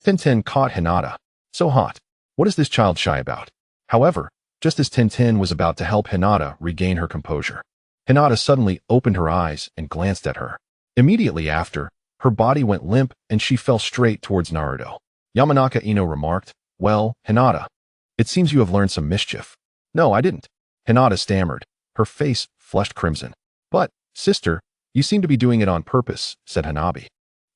Tintin caught Hinata. So hot. What is this child shy about? However, just as Tintin was about to help Hinata regain her composure, Hinata suddenly opened her eyes and glanced at her. Immediately after, her body went limp and she fell straight towards Naruto. Yamanaka Ino remarked, Well, Hinata, it seems you have learned some mischief. No, I didn't. Hinata stammered, her face flushed crimson. But, sister, you seem to be doing it on purpose, said Hanabi.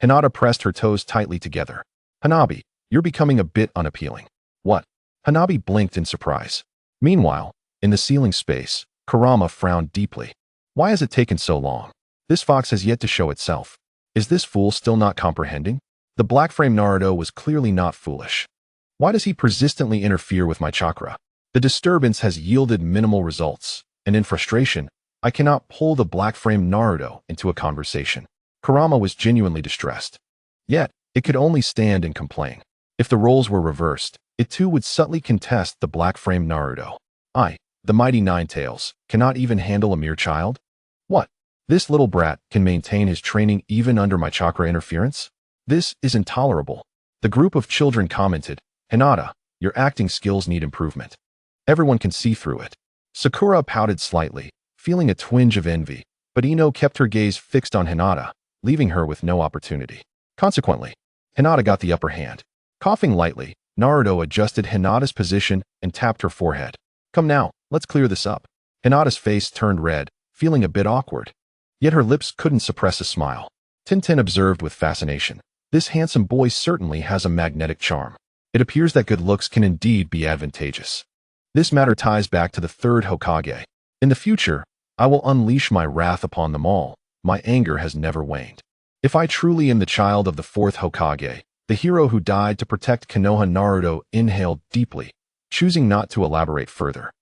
Hinata pressed her toes tightly together. Hanabi, you're becoming a bit unappealing. What? Hanabi blinked in surprise. Meanwhile, in the ceiling space, Kurama frowned deeply. Why has it taken so long? This fox has yet to show itself. Is this fool still not comprehending? The black frame Naruto was clearly not foolish. Why does he persistently interfere with my chakra? The disturbance has yielded minimal results, and in frustration, I cannot pull the black frame Naruto into a conversation. Kurama was genuinely distressed. Yet, it could only stand and complain. If the roles were reversed, it too would subtly contest the black frame Naruto. I, the mighty Nine Tails, cannot even handle a mere child? What? This little brat can maintain his training even under my chakra interference? This is intolerable. The group of children commented, Hinata, your acting skills need improvement. Everyone can see through it. Sakura pouted slightly, feeling a twinge of envy, but Ino kept her gaze fixed on Hinata, leaving her with no opportunity. Consequently, Hinata got the upper hand. Coughing lightly, Naruto adjusted Hinata's position and tapped her forehead. Come now, let's clear this up. Hinata's face turned red, feeling a bit awkward. Yet her lips couldn't suppress a smile. Tintin observed with fascination. This handsome boy certainly has a magnetic charm. It appears that good looks can indeed be advantageous. This matter ties back to the third Hokage. In the future, I will unleash my wrath upon them all. My anger has never waned. If I truly am the child of the fourth Hokage, the hero who died to protect Konoha, Naruto inhaled deeply, choosing not to elaborate further.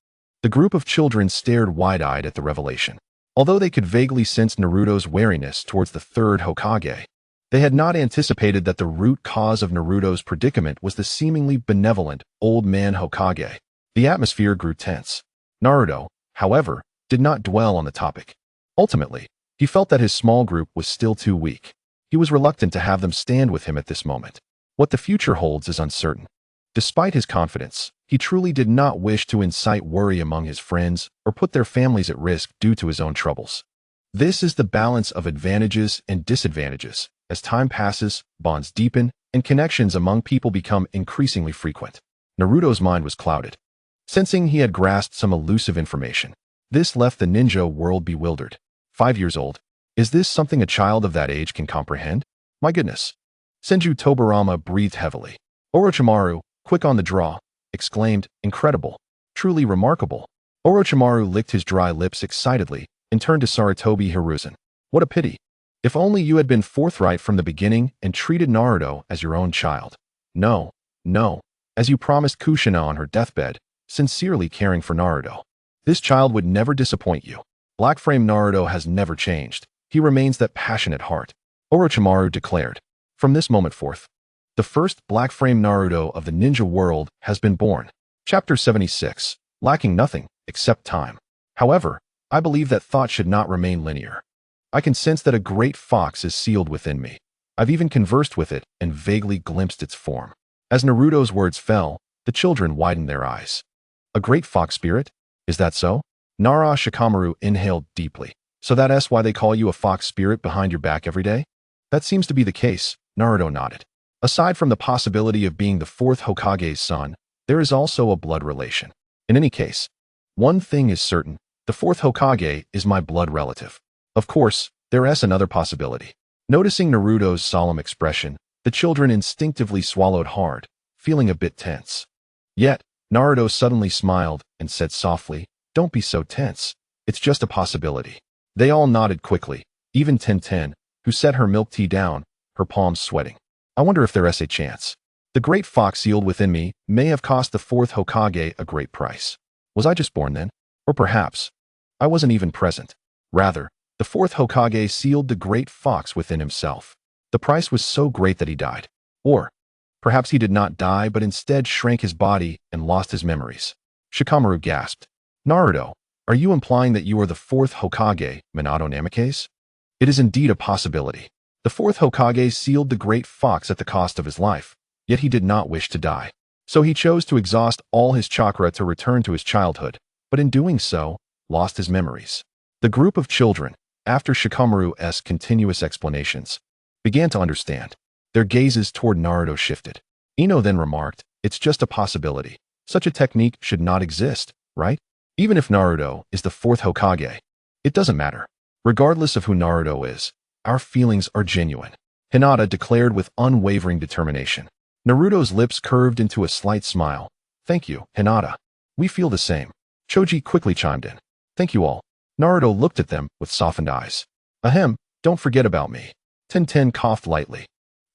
The group of children stared wide-eyed at the revelation. Although they could vaguely sense Naruto's wariness towards the third Hokage, they had not anticipated that the root cause of Naruto's predicament was the seemingly benevolent old man Hokage. The atmosphere grew tense. Naruto, however, did not dwell on the topic. Ultimately, he felt that his small group was still too weak. He was reluctant to have them stand with him at this moment. What the future holds is uncertain. Despite his confidence, he truly did not wish to incite worry among his friends or put their families at risk due to his own troubles. This is the balance of advantages and disadvantages. As time passes, bonds deepen, and connections among people become increasingly frequent. Naruto's mind was clouded. Sensing he had grasped some elusive information, this left the ninja world bewildered. 5 years old. Is this something a child of that age can comprehend? My goodness. Senju Tobirama breathed heavily. Orochimaru, quick on the draw, exclaimed, incredible, truly remarkable. Orochimaru licked his dry lips excitedly and turned to Sarutobi Hiruzen. What a pity. If only you had been forthright from the beginning and treated Naruto as your own child. No, as you promised Kushina on her deathbed, sincerely caring for Naruto. This child would never disappoint you. Black Frame Naruto has never changed. He remains that passionate heart, Orochimaru declared. From this moment forth, the first Black Frame Naruto of the ninja world has been born. Chapter 76, lacking nothing except time. However, I believe that thought should not remain linear. I can sense that a great fox is sealed within me. I've even conversed with it and vaguely glimpsed its form. As Naruto's words fell, the children widened their eyes. A great fox spirit? Is that so? Nara Shikamaru inhaled deeply. So that's why they call you a fox spirit behind your back every day? That seems to be the case, Naruto nodded. Aside from the possibility of being the fourth Hokage's son, there is also a blood relation. In any case, one thing is certain, the fourth Hokage is my blood relative. Of course, there is another possibility. Noticing Naruto's solemn expression, the children instinctively swallowed hard, feeling a bit tense. Yet, Naruto suddenly smiled and said softly, Don't be so tense. It's just a possibility. They all nodded quickly, even Tintin, who set her milk tea down, her palms sweating. I wonder if there's a chance. The great fox sealed within me may have cost the fourth Hokage a great price. Was I just born then? Or perhaps I wasn't even present. Rather, the fourth Hokage sealed the great fox within himself. The price was so great that he died. Or perhaps he did not die but instead shrank his body and lost his memories. Shikamaru gasped. Naruto, are you implying that you are the fourth Hokage, Minato Namikaze? It is indeed a possibility. The fourth Hokage sealed the great fox at the cost of his life, yet he did not wish to die. So he chose to exhaust all his chakra to return to his childhood, but in doing so, lost his memories. The group of children, after Shikamaru's continuous explanations, began to understand. Their gazes toward Naruto shifted. Ino then remarked, it's just a possibility. Such a technique should not exist, right? Even if Naruto is the fourth Hokage, it doesn't matter. Regardless of who Naruto is, our feelings are genuine, Hinata declared with unwavering determination. Naruto's lips curved into a slight smile. Thank you, Hinata. We feel the same. Choji quickly chimed in. Thank you all. Naruto looked at them with softened eyes. Ahem, don't forget about me. Tintin coughed lightly.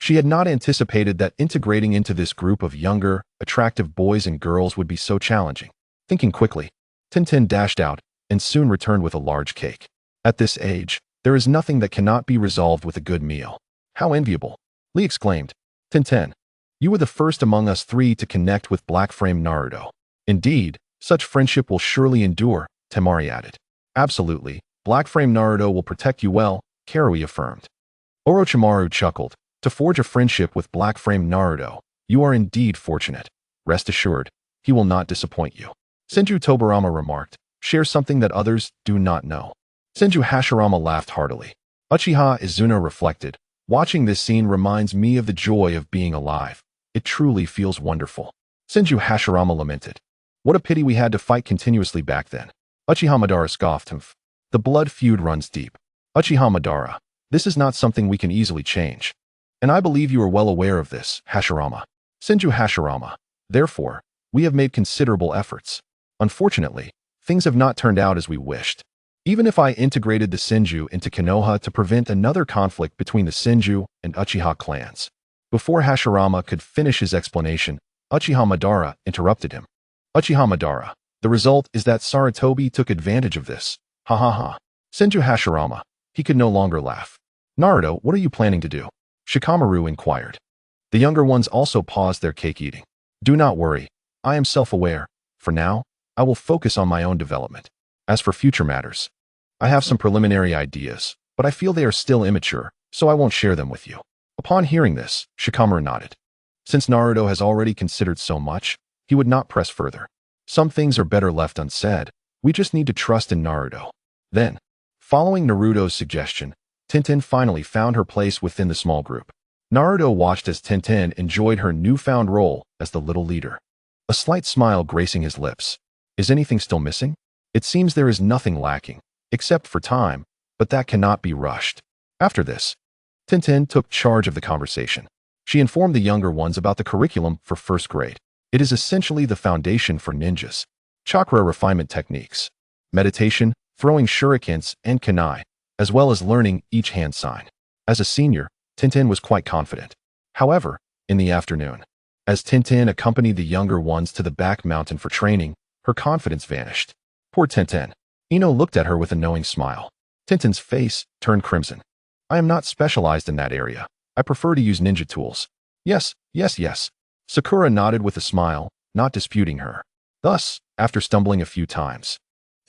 She had not anticipated that integrating into this group of younger, attractive boys and girls would be so challenging. Thinking quickly, Tintin dashed out and soon returned with a large cake. At this age, there is nothing that cannot be resolved with a good meal. How enviable. Lee exclaimed. Tintin, you were the first among us three to connect with Black Frame Naruto. Indeed, such friendship will surely endure, Temari added. Absolutely, Black Frame Naruto will protect you well, Karui affirmed. Orochimaru chuckled. To forge a friendship with Black Frame Naruto, you are indeed fortunate. Rest assured, he will not disappoint you. Senju Tobirama remarked, share something that others do not know. Senju Hashirama laughed heartily. Uchiha Izuna reflected, watching this scene reminds me of the joy of being alive. It truly feels wonderful. Senju Hashirama lamented. What a pity we had to fight continuously back then. Uchiha Madara scoffed. The blood feud runs deep. Uchiha Madara, this is not something we can easily change. And I believe you are well aware of this, Hashirama. Senju Hashirama. Therefore, we have made considerable efforts. Unfortunately, things have not turned out as we wished. Even if I integrated the Senju into Konoha to prevent another conflict between the Senju and Uchiha clans. Before Hashirama could finish his explanation, Uchiha Madara interrupted him. Uchiha Madara, the result is that Sarutobi took advantage of this. Ha ha ha. Senju Hashirama. He could no longer laugh. Naruto, what are you planning to do? Shikamaru inquired. The younger ones also paused their cake eating. Do not worry. I am self-aware. For now, I will focus on my own development. As for future matters, I have some preliminary ideas, but I feel they are still immature, so I won't share them with you. Upon hearing this, Shikamaru nodded. Since Naruto has already considered so much, he would not press further. Some things are better left unsaid. We just need to trust in Naruto. Then, following Naruto's suggestion, Tintin finally found her place within the small group. Naruto watched as Tintin enjoyed her newfound role as the little leader. A slight smile gracing his lips. Is anything still missing? It seems there is nothing lacking, except for time, but that cannot be rushed. After this, Tintin took charge of the conversation. She informed the younger ones about the curriculum for first grade. It is essentially the foundation for ninjas. Chakra refinement techniques, meditation, throwing shurikens, and kunai, as well as learning each hand sign. As a senior, Tintin was quite confident. However, in the afternoon, as Tintin accompanied the younger ones to the back mountain for training, her confidence vanished. Poor Tintin. Ino looked at her with a knowing smile. Tintin's face turned crimson. I am not specialized in that area. I prefer to use ninja tools. Yes. Sakura nodded with a smile, not disputing her. Thus, after stumbling a few times,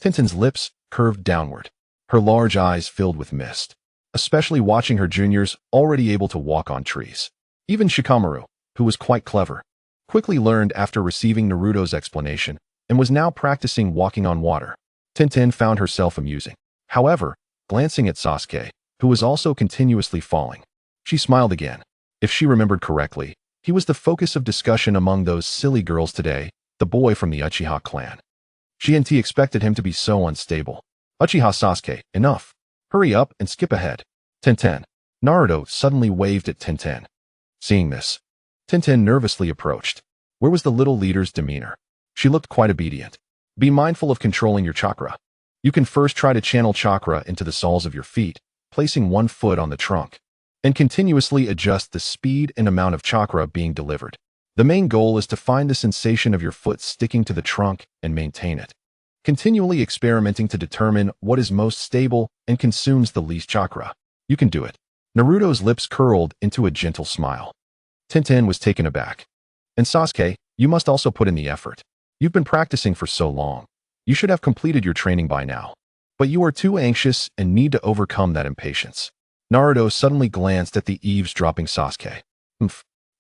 Tintin's lips curved downward. Her large eyes filled with mist, especially watching her juniors already able to walk on trees. Even Shikamaru, who was quite clever, quickly learned after receiving Naruto's explanation and was now practicing walking on water. Tintin found herself amusing. However, glancing at Sasuke, who was also continuously falling, she smiled again. If she remembered correctly, he was the focus of discussion among those silly girls today, the boy from the Uchiha clan. She and T expected him to be so unstable. Uchiha Sasuke, enough. Hurry up and skip ahead. Tintin. Naruto suddenly waved at Tintin. Seeing this, Tintin nervously approached. Where was the little leader's demeanor? She looked quite obedient. Be mindful of controlling your chakra. You can first try to channel chakra into the soles of your feet, placing one foot on the trunk, and continuously adjust the speed and amount of chakra being delivered. The main goal is to find the sensation of your foot sticking to the trunk and maintain it, continually experimenting to determine what is most stable and consumes the least chakra. You can do it. Naruto's lips curled into a gentle smile. Tenten was taken aback. And Sasuke, you must also put in the effort. You've been practicing for so long. You should have completed your training by now. But you are too anxious and need to overcome that impatience. Naruto suddenly glanced at the eavesdropping Sasuke.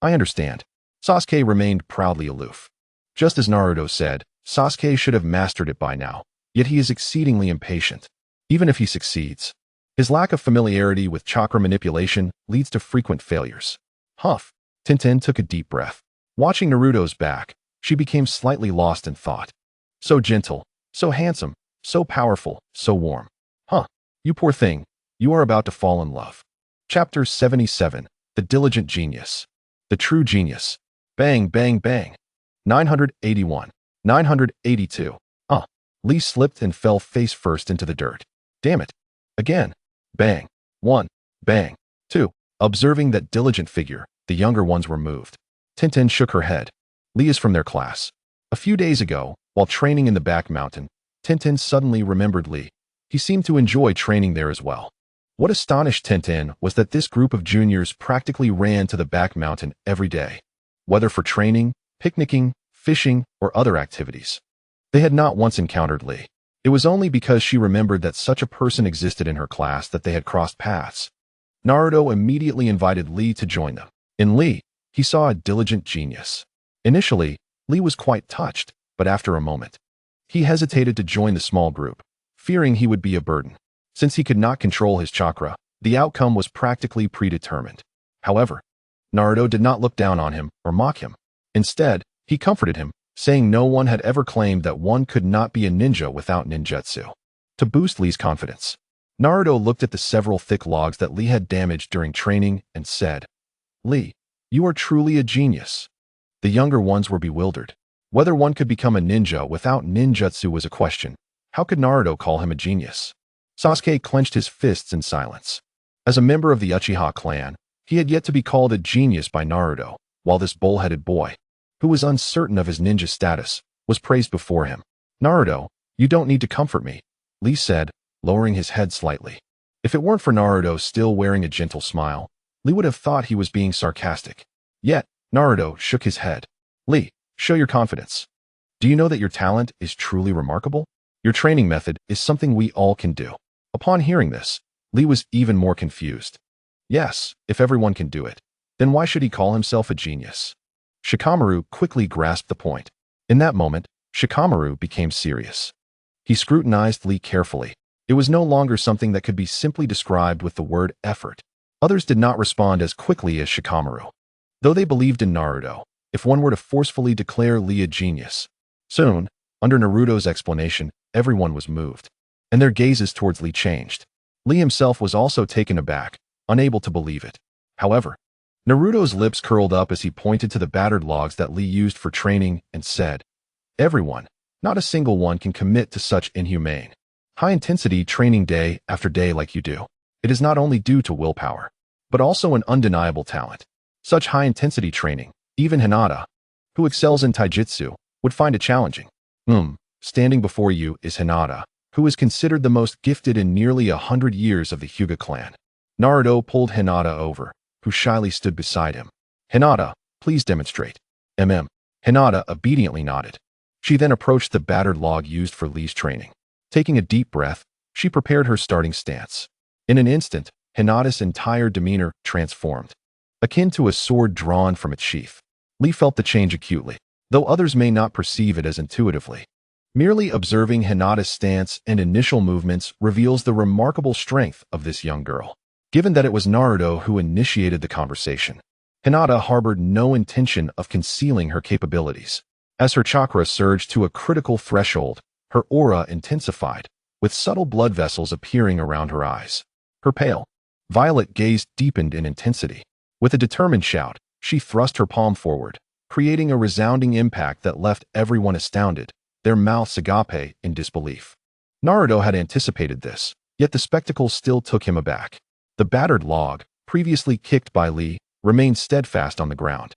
I understand. Sasuke remained proudly aloof. Just as Naruto said, Sasuke should have mastered it by now, yet he is exceedingly impatient. Even if he succeeds, his lack of familiarity with chakra manipulation leads to frequent failures. Huff. Tenten took a deep breath. Watching Naruto's back, she became slightly lost in thought. So gentle, so handsome, so powerful, so warm. You poor thing, you are about to fall in love. Chapter 77, The Diligent Genius. The True Genius. Bang, bang, bang. 981. 982. Lee slipped and fell face first into the dirt. Damn it. Again. Bang. 1. Bang. 2. Observing that diligent figure, the younger ones were moved. Tenten shook her head. Lee is from their class. A few days ago, while training in the back mountain, Tenten suddenly remembered Lee. He seemed to enjoy training there as well. What astonished Tenten was that this group of juniors practically ran to the back mountain every day, whether for training, picnicking, fishing, or other activities. They had not once encountered Lee. It was only because she remembered that such a person existed in her class that they had crossed paths. Naruto immediately invited Lee to join them. In Lee, he saw a diligent genius. Initially, Lee was quite touched, but after a moment, he hesitated to join the small group, fearing he would be a burden. Since he could not control his chakra, the outcome was practically predetermined. However, Naruto did not look down on him or mock him. Instead, he comforted him, saying no one had ever claimed that one could not be a ninja without ninjutsu. To boost Lee's confidence, Naruto looked at the several thick logs that Lee had damaged during training and said, Lee, you are truly a genius. The younger ones were bewildered. Whether one could become a ninja without ninjutsu was a question. How could Naruto call him a genius? Sasuke clenched his fists in silence. As a member of the Uchiha clan, he had yet to be called a genius by Naruto, while this bull-headed boy, who was uncertain of his ninja status, was praised before him. Naruto, you don't need to comfort me, Lee said, lowering his head slightly. If it weren't for Naruto still wearing a gentle smile, Lee would have thought he was being sarcastic. Yet, Naruto shook his head. Lee, show your confidence. Do you know that your talent is truly remarkable? Your training method is something we all can do. Upon hearing this, Lee was even more confused. Yes, if everyone can do it, then why should he call himself a genius? Shikamaru quickly grasped the point. In that moment, Shikamaru became serious. He scrutinized Lee carefully. It was no longer something that could be simply described with the word effort. Others did not respond as quickly as Shikamaru. Though they believed in Naruto, if one were to forcefully declare Lee a genius. Soon, under Naruto's explanation, everyone was moved, and their gazes towards Lee changed. Lee himself was also taken aback, unable to believe it. However, Naruto's lips curled up as he pointed to the battered logs that Lee used for training and said, Everyone, not a single one can commit to such inhumane, high-intensity training day after day like you do. It is not only due to willpower, but also an undeniable talent. Such high-intensity training, even Hinata, who excels in taijutsu, would find it challenging. Standing before you is Hinata, who is considered the most gifted in nearly 100 years of the Hyuga clan. Naruto pulled Hinata over, who shyly stood beside him. Hinata, please demonstrate. Hinata obediently nodded. She then approached the battered log used for Lee's training. Taking a deep breath, she prepared her starting stance. In an instant, Hinata's entire demeanor transformed, akin to a sword drawn from its sheath. Lee felt the change acutely, though others may not perceive it as intuitively. Merely observing Hinata's stance and initial movements reveals the remarkable strength of this young girl. Given that it was Naruto who initiated the conversation, Hinata harbored no intention of concealing her capabilities. As her chakra surged to a critical threshold, her aura intensified, with subtle blood vessels appearing around her eyes. Her pale, violet gaze deepened in intensity. With a determined shout, she thrust her palm forward, creating a resounding impact that left everyone astounded, their mouths agape in disbelief. Naruto had anticipated this, yet the spectacle still took him aback. The battered log, previously kicked by Lee, remained steadfast on the ground,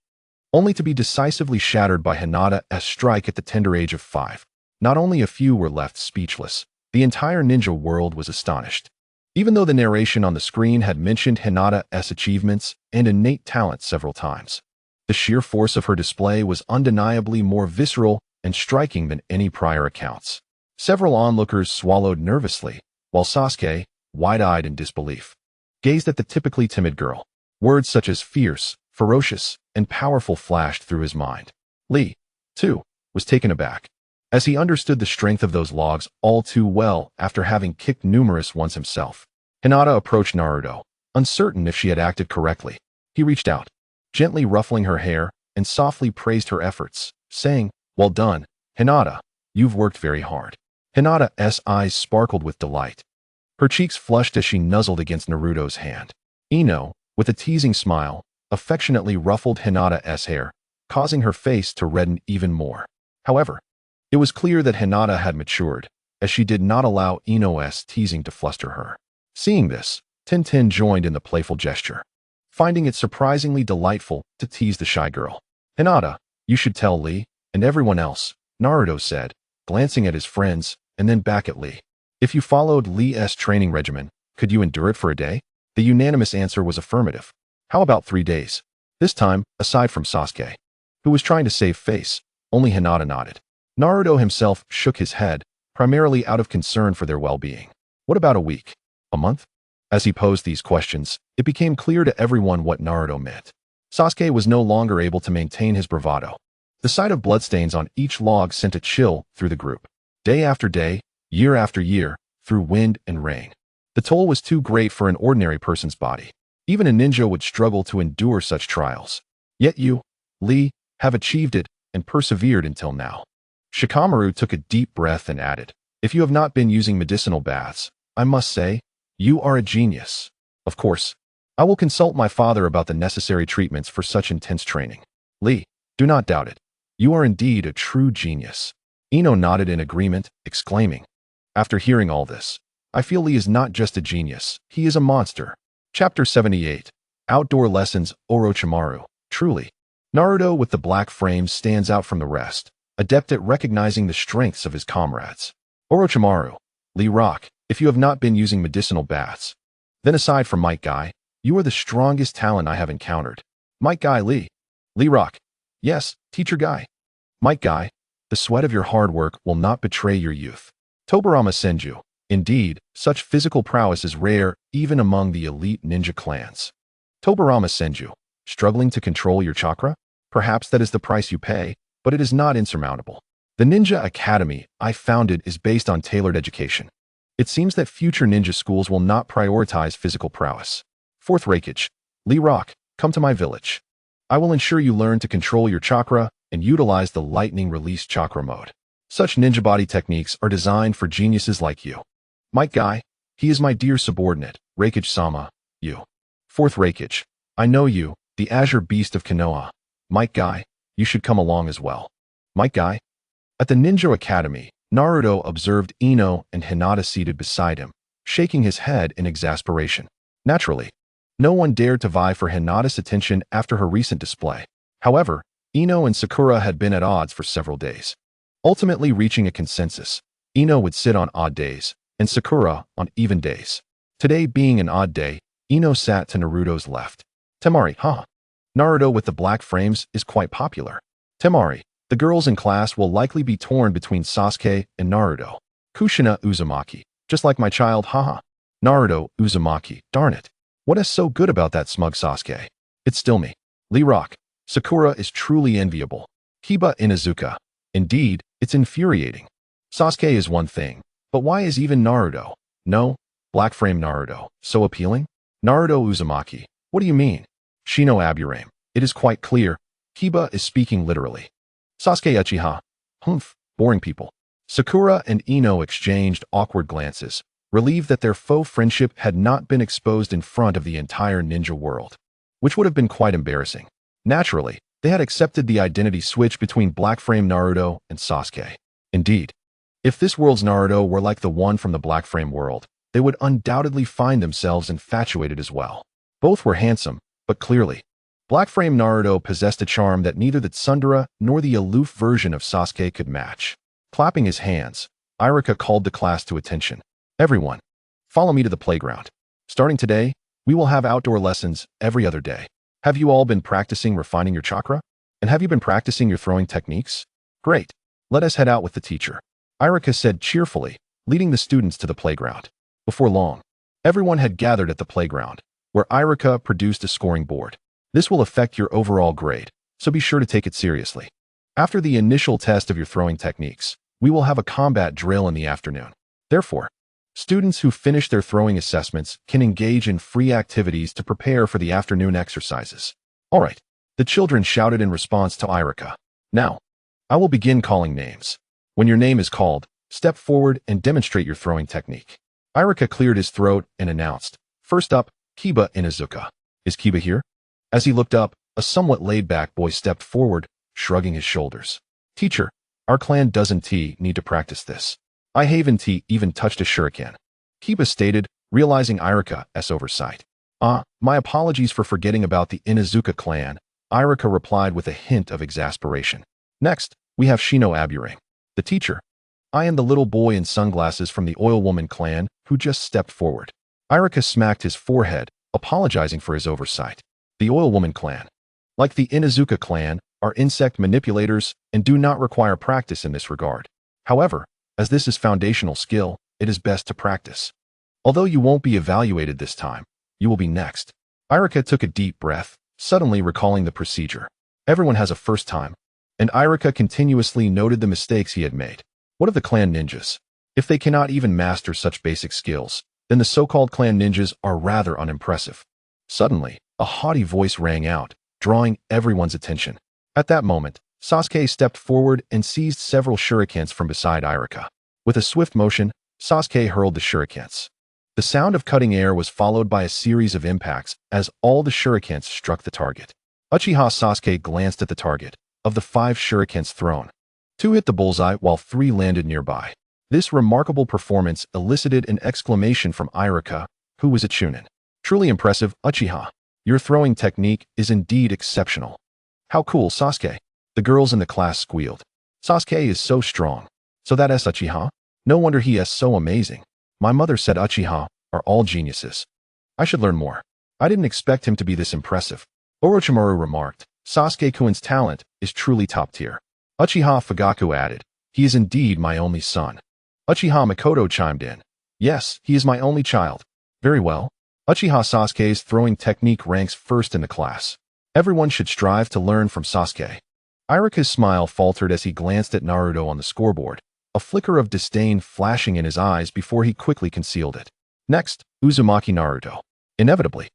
only to be decisively shattered by Hinata's strike at the tender age of 5. Not only a few were left speechless, the entire ninja world was astonished. Even though the narration on the screen had mentioned Hinata's achievements and innate talent several times, the sheer force of her display was undeniably more visceral and striking than any prior accounts. Several onlookers swallowed nervously, while Sasuke, wide-eyed in disbelief, gazed at the typically timid girl. Words such as fierce, ferocious, and powerful flashed through his mind. Lee, too, was taken aback, as he understood the strength of those logs all too well after having kicked numerous ones himself. Hinata approached Naruto, uncertain if she had acted correctly. He reached out, gently ruffling her hair, and softly praised her efforts, saying, "Well done, Hinata, you've worked very hard." Hinata's eyes sparkled with delight. Her cheeks flushed as she nuzzled against Naruto's hand. Ino, with a teasing smile, affectionately ruffled Hinata's hair, causing her face to redden even more. However, it was clear that Hinata had matured, as she did not allow Ino's teasing to fluster her. Seeing this, Tintin joined in the playful gesture, finding it surprisingly delightful to tease the shy girl. "Hinata, you should tell Lee, and everyone else," Naruto said, glancing at his friends and then back at Lee. "If you followed Lee's training regimen, could you endure it for a day?" The unanimous answer was affirmative. "How about 3 days?" This time, aside from Sasuke, who was trying to save face, only Hinata nodded. Naruto himself shook his head, primarily out of concern for their well-being. "What about a week? A month?" As he posed these questions, it became clear to everyone what Naruto meant. Sasuke was no longer able to maintain his bravado. The sight of bloodstains on each log sent a chill through the group. Day after day, year after year, through wind and rain. The toll was too great for an ordinary person's body. Even a ninja would struggle to endure such trials. Yet you, Lee, have achieved it and persevered until now. Shikamaru took a deep breath and added, "If you have not been using medicinal baths, I must say, you are a genius. Of course, I will consult my father about the necessary treatments for such intense training." "Lee, do not doubt it. You are indeed a true genius." Ino nodded in agreement, exclaiming, "After hearing all this, I feel Lee is not just a genius, he is a monster." Chapter 78. Outdoor Lessons. Orochimaru. Truly, Naruto with the black frame stands out from the rest, adept at recognizing the strengths of his comrades. Orochimaru, Lee Rock, if you have not been using medicinal baths, then aside from Might Guy, you are the strongest talent I have encountered. Might Guy Lee. Lee Rock. Yes, Teacher Guy. Might Guy, the sweat of your hard work will not betray your youth. Tobirama Senju. Indeed, such physical prowess is rare even among the elite ninja clans. Tobirama Senju. Struggling to control your chakra? Perhaps that is the price you pay, but it is not insurmountable. The Ninja Academy I founded is based on tailored education. It seems that future ninja schools will not prioritize physical prowess. Fourth Raikage. Lee Rock, come to my village. I will ensure you learn to control your chakra and utilize the lightning release chakra mode. Such ninja body techniques are designed for geniuses like you. Might Guy, he is my dear subordinate, Raikage-sama, you. Fourth Raikage. I know you, the Azure Beast of Konoha. Might Guy, you should come along as well. Might Guy. At the Ninja Academy, Naruto observed Ino and Hinata seated beside him, shaking his head in exasperation. Naturally, no one dared to vie for Hinata's attention after her recent display. However, Ino and Sakura had been at odds for several days. Ultimately reaching a consensus, Ino would sit on odd days, and Sakura on even days. Today being an odd day, Ino sat to Naruto's left. Temari, huh? Naruto with the black frames is quite popular. Temari, the girls in class will likely be torn between Sasuke and Naruto. Kushina Uzumaki, just like my child, haha. Naruto Uzumaki, darn it. What is so good about that smug Sasuke? It's still me. Lee Rock, Sakura is truly enviable. Kiba Inuzuka, indeed, it's infuriating. Sasuke is one thing, but why is even Naruto, no, black frame Naruto, so appealing? Naruto Uzumaki, what do you mean? Shino Aburame, it is quite clear, Kiba is speaking literally. Sasuke Uchiha, humph, boring people. Sakura and Ino exchanged awkward glances, relieved that their faux friendship had not been exposed in front of the entire ninja world, which would have been quite embarrassing. Naturally, they had accepted the identity switch between black frame Naruto and Sasuke. Indeed, If this world's Naruto were like the one from the Black Frame world, they would undoubtedly find themselves infatuated as well. Both were handsome, but clearly, Black Frame Naruto possessed a charm that neither the tsundere nor the aloof version of Sasuke could match. Clapping his hands, Iruka called the class to attention. Everyone, follow me to the playground. Starting today, we will have outdoor lessons every other day. Have you all been practicing refining your chakra? And have you been practicing your throwing techniques? Great. Let us head out with the teacher, Iruka said cheerfully, leading the students to the playground. Before long, everyone had gathered at the playground, where Iruka produced a scoring board. This will affect your overall grade, so be sure to take it seriously. After the initial test of your throwing techniques, we will have a combat drill in the afternoon. Therefore, students who finish their throwing assessments can engage in free activities to prepare for the afternoon exercises. All right, the children shouted in response to Iruka. Now, I will begin calling names. When your name is called, step forward and demonstrate your throwing technique. Iruka cleared his throat and announced, first up, Kiba Inuzuka. Is Kiba here? As he looked up, a somewhat laid-back boy stepped forward, shrugging his shoulders. Teacher, our clan doesn't need to practice this. I haven't even touched a shuriken. Kiba stated, realizing Iruka's oversight. My apologies for forgetting about the Inuzuka clan, Iruka replied with a hint of exasperation. Next, we have Shino Aburang, the teacher. I am the little boy in sunglasses from the Oil Woman clan who just stepped forward. Iruka smacked his forehead, apologizing for his oversight. The Oil Woman clan, like the Inuzuka clan, are insect manipulators and do not require practice in this regard. However, as this is foundational skill, it is best to practice. Although you won't be evaluated this time, you will be next. Iruka took a deep breath, suddenly recalling the procedure. Everyone has a first time, and Iruka continuously noted the mistakes he had made. What of the clan ninjas? If they cannot even master such basic skills, then the so-called clan ninjas are rather unimpressive. Suddenly, a haughty voice rang out, drawing everyone's attention. At that moment, Sasuke stepped forward and seized several shurikens from beside Iruka. With a swift motion, Sasuke hurled the shurikens. The sound of cutting air was followed by a series of impacts as all the shurikens struck the target. Uchiha Sasuke glanced at the target. Of the 5 shurikens thrown, 2 hit the bullseye while 3 landed nearby. This remarkable performance elicited an exclamation from Iruka, who was a chunin. Truly impressive, Uchiha. Your throwing technique is indeed exceptional. How cool, Sasuke. The girls in the class squealed. Sasuke is so strong. So that is Uchiha? No wonder he is so amazing. My mother said Uchiha are all geniuses. I should learn more. I didn't expect him to be this impressive. Orochimaru remarked. Sasuke-kun's talent is truly top tier. Uchiha Fugaku added, he is indeed my only son. Uchiha Makoto chimed in. Yes, he is my only child. Very well. Uchiha Sasuke's throwing technique ranks first in the class. Everyone should strive to learn from Sasuke. Iruka's smile faltered as he glanced at Naruto on the scoreboard, a flicker of disdain flashing in his eyes before he quickly concealed it. Next, Uzumaki Naruto. Inevitably,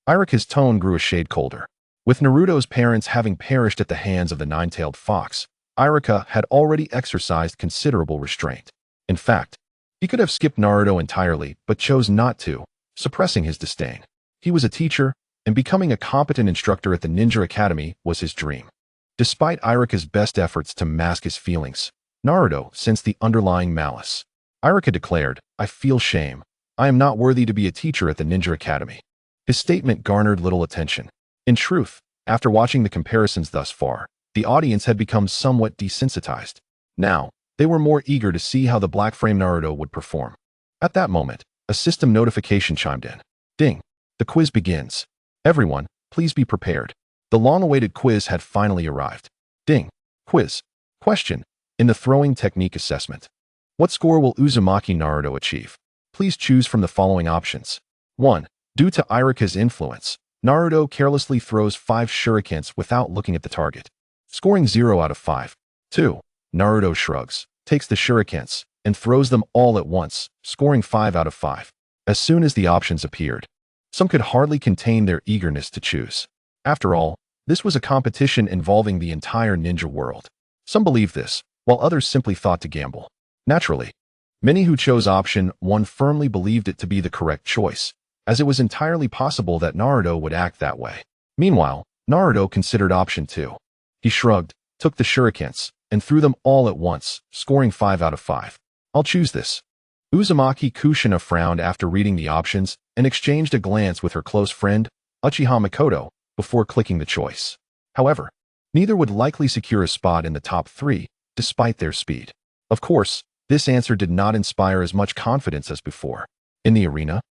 Iruka's tone grew a shade colder. With Naruto's parents having perished at the hands of the nine-tailed fox, Iruka had already exercised considerable restraint. In fact, he could have skipped Naruto entirely but chose not to, suppressing his disdain. He was a teacher, and becoming a competent instructor at the Ninja Academy was his dream. Despite Iruka's best efforts to mask his feelings, Naruto sensed the underlying malice. Iruka declared, I feel shame. I am not worthy to be a teacher at the Ninja Academy. His statement garnered little attention. In truth, after watching the comparisons thus far, the audience had become somewhat desensitized. Now, they were more eager to see how the Black Frame Naruto would perform. At that moment, a system notification chimed in. Ding! The quiz begins. Everyone, please be prepared. The long-awaited quiz had finally arrived. Ding! Quiz. Question. In the throwing technique assessment, what score will Uzumaki Naruto achieve? Please choose from the following options. 1. Due to Iruka's influence, Naruto carelessly throws 5 shurikens without looking at the target, scoring 0 out of 5. 2. Naruto shrugs, takes the shurikens, and throws them all at once, scoring 5 out of 5. As soon as the options appeared, some could hardly contain their eagerness to choose. After all, this was a competition involving the entire ninja world. Some believed this, while others simply thought to gamble. Naturally, many who chose option 1 firmly believed it to be the correct choice, as it was entirely possible that Naruto would act that way. Meanwhile, Naruto considered option 2. He shrugged, took the shurikens, and threw them all at once, scoring 5 out of 5. I'll choose this. Uzumaki Kushina frowned after reading the options and exchanged a glance with her close friend, Uchiha Mikoto, before clicking the choice. However, neither would likely secure a spot in the top 3, despite their speed. Of course, this answer did not inspire as much confidence as before. In the arena,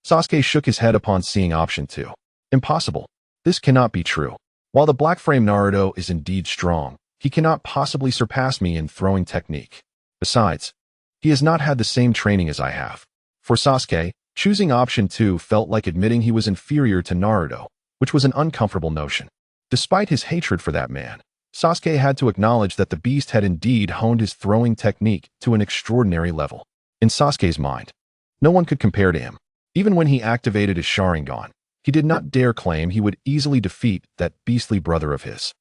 Sasuke shook his head upon seeing option 2. Impossible. This cannot be true. While the black frame Naruto is indeed strong, he cannot possibly surpass me in throwing technique. Besides, he has not had the same training as I have. For Sasuke, choosing option 2 felt like admitting he was inferior to Naruto, which was an uncomfortable notion. Despite his hatred for that man, Sasuke had to acknowledge that the beast had indeed honed his throwing technique to an extraordinary level. In Sasuke's mind, no one could compare to him. Even when he activated his Sharingan, he did not dare claim he would easily defeat that beastly brother of his,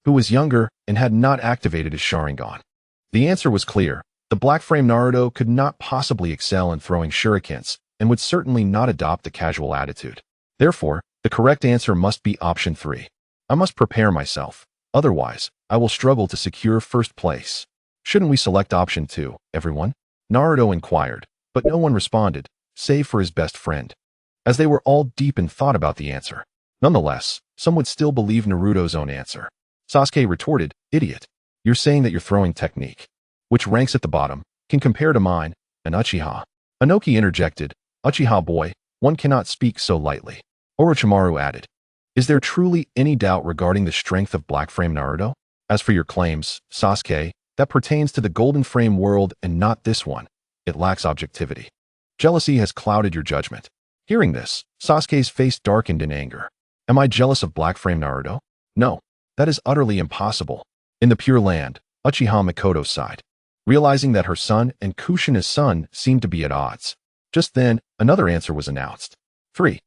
who was younger and had not activated his Sharingan. The answer was clear. The black frame Naruto could not possibly excel in throwing shurikens and would certainly not adopt the casual attitude. Therefore, the correct answer must be option 3. I must prepare myself. Otherwise, I will struggle to secure first place. Shouldn't we select option 2, everyone? Naruto inquired, but no one responded, save for his best friend, as they were all deep in thought about the answer. Nonetheless, some would still believe Naruto's own answer. Sasuke retorted, "Idiot. You're saying that your throwing technique, which ranks at the bottom, can compare to mine, and Uchiha." Inoki interjected, "Uchiha boy, one cannot speak so lightly." Orochimaru added, "Is there truly any doubt regarding the strength of Black Frame Naruto? As for your claims, Sasuke, that pertains to the Golden Frame world and not this one. It lacks objectivity. Jealousy has clouded your judgment." Hearing this, Sasuke's face darkened in anger. "Am I jealous of Black Frame Naruto? No, that is utterly impossible." In the Pure Land, Uchiha Mikoto sighed, realizing that her son and Kushina's son seemed to be at odds. Just then, another answer was announced. 3.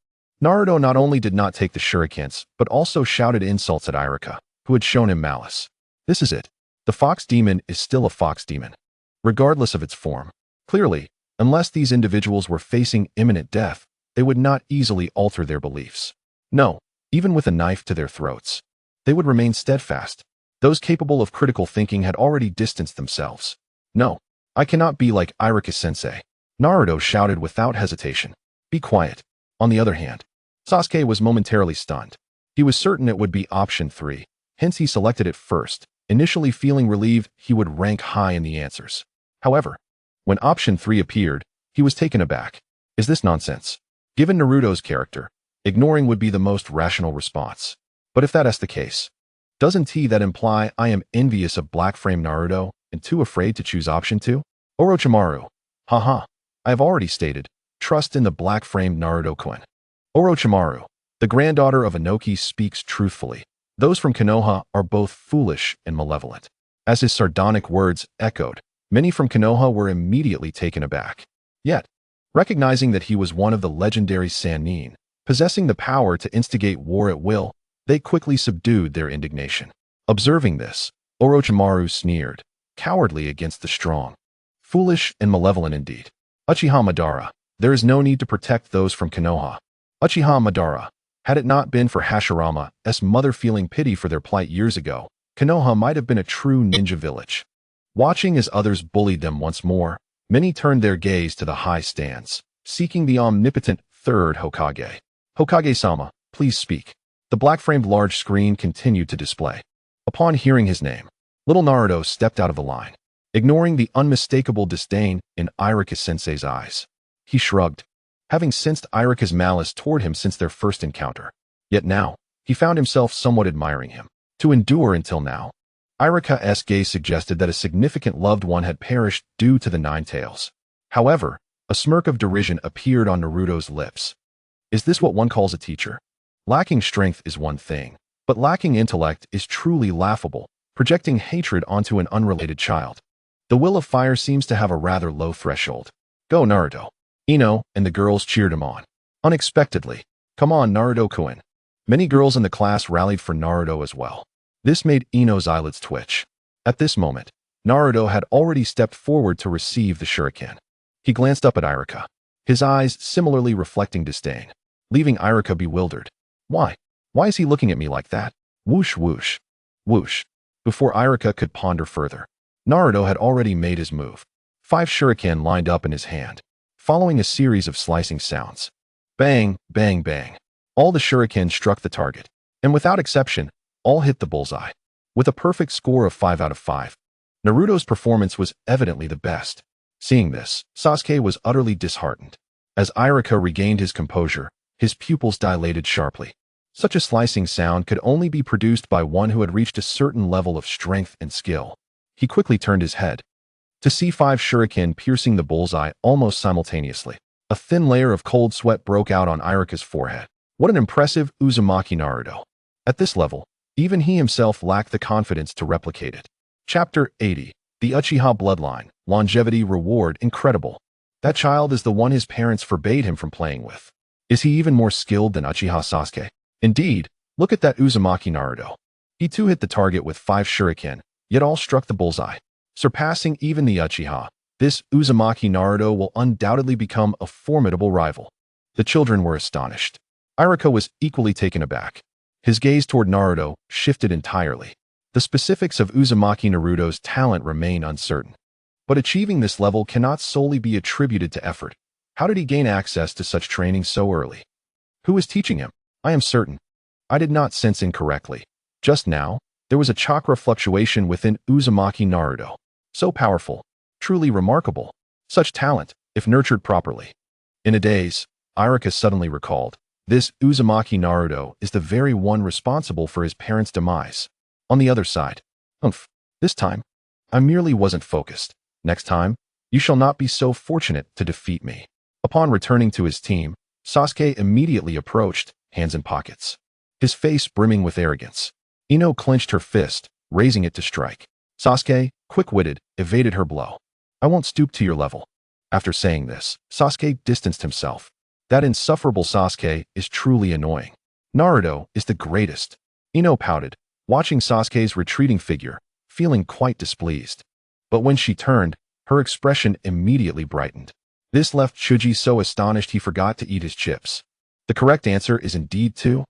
Naruto not only did not take the shurikens, but also shouted insults at Iruka, who had shown him malice. This is it. The fox demon is still a fox demon, regardless of its form. Clearly, unless these individuals were facing imminent death, they would not easily alter their beliefs. No, even with a knife to their throats, they would remain steadfast. Those capable of critical thinking had already distanced themselves. "No, I cannot be like Iruka-sensei," Naruto shouted without hesitation. "Be quiet." On the other hand, Sasuke was momentarily stunned. He was certain it would be option 3, hence he selected it first, initially feeling relieved he would rank high in the answers. However, when option 3 appeared, he was taken aback. Is this nonsense? Given Naruto's character, ignoring would be the most rational response. But if that is the case, doesn't that imply I am envious of Black Frame Naruto and too afraid to choose option 2? Orochimaru. Haha. I have already stated, trust in the Black Frame Naruto-kun. Orochimaru, the granddaughter of Inoki, speaks truthfully. Those from Konoha are both foolish and malevolent. As his sardonic words echoed, many from Konoha were immediately taken aback. Yet, recognizing that he was one of the legendary Sannin, possessing the power to instigate war at will, they quickly subdued their indignation. Observing this, Orochimaru sneered, cowardly against the strong. Foolish and malevolent indeed. Uchiha Madara, there is no need to protect those from Konoha. Uchiha Madara, had it not been for Hashirama's mother feeling pity for their plight years ago, Konoha might have been a true ninja village. Watching as others bullied them once more, many turned their gaze to the high stands, seeking the omnipotent third Hokage. "Hokage-sama, please speak." The black-framed large screen continued to display. Upon hearing his name, little Naruto stepped out of the line, ignoring the unmistakable disdain in Iruka-sensei's eyes. He shrugged, having sensed Iruka's malice toward him since their first encounter. Yet now, he found himself somewhat admiring him. To endure until now, Iruka's gaze suggested that a significant loved one had perished due to the Nine Tails. However, a smirk of derision appeared on Naruto's lips. Is this what one calls a teacher? Lacking strength is one thing, but lacking intellect is truly laughable, projecting hatred onto an unrelated child. The will of fire seems to have a rather low threshold. Go Naruto. Ino and the girls cheered him on. Unexpectedly. Come on Naruto-kun. Many girls in the class rallied for Naruto as well. This made Ino's eyelids twitch. At this moment, Naruto had already stepped forward to receive the shuriken. He glanced up at Iruka, his eyes similarly reflecting disdain, leaving Iruka bewildered. Why? Why is he looking at me like that? Whoosh whoosh. Whoosh. Before Iruka could ponder further, Naruto had already made his move. 5 shuriken lined up in his hand, following a series of slicing sounds. Bang, bang, bang. All the shuriken struck the target, and without exception, all hit the bullseye. With a perfect score of 5 out of 5, Naruto's performance was evidently the best. Seeing this, Sasuke was utterly disheartened. As Iruka regained his composure, his pupils dilated sharply. Such a slicing sound could only be produced by one who had reached a certain level of strength and skill. He quickly turned his head to see 5 shuriken piercing the bullseye almost simultaneously. A thin layer of cold sweat broke out on Iruka's forehead. What an impressive Uzumaki Naruto. At this level, even he himself lacked the confidence to replicate it. Chapter 80. The Uchiha Bloodline. Longevity Reward Incredible. That child is the one his parents forbade him from playing with. Is he even more skilled than Uchiha Sasuke? Indeed, look at that Uzumaki Naruto. He too hit the target with 5 shuriken, yet all struck the bullseye. Surpassing even the Uchiha, this Uzumaki Naruto will undoubtedly become a formidable rival. The children were astonished. Iruka was equally taken aback. His gaze toward Naruto shifted entirely. The specifics of Uzumaki Naruto's talent remain uncertain. But achieving this level cannot solely be attributed to effort. How did he gain access to such training so early? Who was teaching him? I am certain I did not sense incorrectly. Just now, there was a chakra fluctuation within Uzumaki Naruto. So powerful, truly remarkable. Such talent, if nurtured properly. In a daze, Iruka suddenly recalled, this Uzumaki Naruto is the very one responsible for his parents' demise. On the other side, this time, I merely wasn't focused. Next time, you shall not be so fortunate to defeat me. Upon returning to his team, Sasuke immediately approached, hands in pockets, his face brimming with arrogance. Ino clenched her fist, raising it to strike. Sasuke, quick-witted, evaded her blow. I won't stoop to your level. After saying this, Sasuke distanced himself. That insufferable Sasuke is truly annoying. Naruto is the greatest. Ino pouted, watching Sasuke's retreating figure, feeling quite displeased. But when she turned, her expression immediately brightened. This left Chuji so astonished he forgot to eat his chips. The correct answer is indeed 2.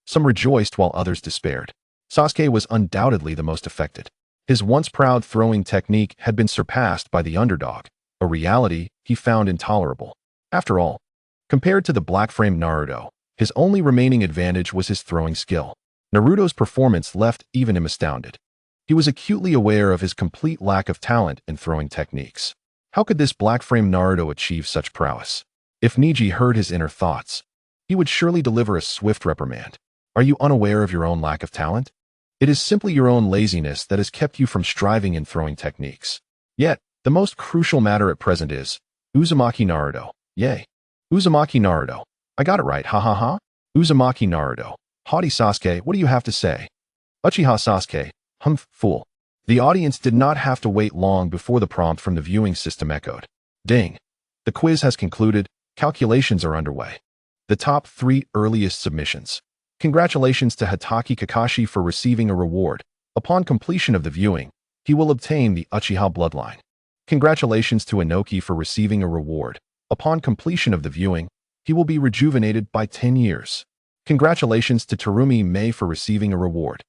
Some rejoiced while others despaired. Sasuke was undoubtedly the most affected. His once proud throwing technique had been surpassed by the underdog, a reality he found intolerable. After all, compared to the black-framed Naruto, his only remaining advantage was his throwing skill. Naruto's performance left even him astounded. He was acutely aware of his complete lack of talent in throwing techniques. How could this black-framed Naruto achieve such prowess? If Neji heard his inner thoughts, he would surely deliver a swift reprimand. Are you unaware of your own lack of talent? It is simply your own laziness that has kept you from striving in throwing techniques. Yet, the most crucial matter at present is Uzumaki Naruto. Yay. Uzumaki Naruto. I got it right, ha ha ha. Uzumaki Naruto. Haughty Sasuke, what do you have to say? Uchiha Sasuke. Fool. The audience did not have to wait long before the prompt from the viewing system echoed. Ding. The quiz has concluded. Calculations are underway. The top 3 earliest submissions. Congratulations to Hatake Kakashi for receiving a reward. Upon completion of the viewing, he will obtain the Uchiha Bloodline. Congratulations to Inoki for receiving a reward. Upon completion of the viewing, he will be rejuvenated by 10 years. Congratulations to Terumi Mei for receiving a reward.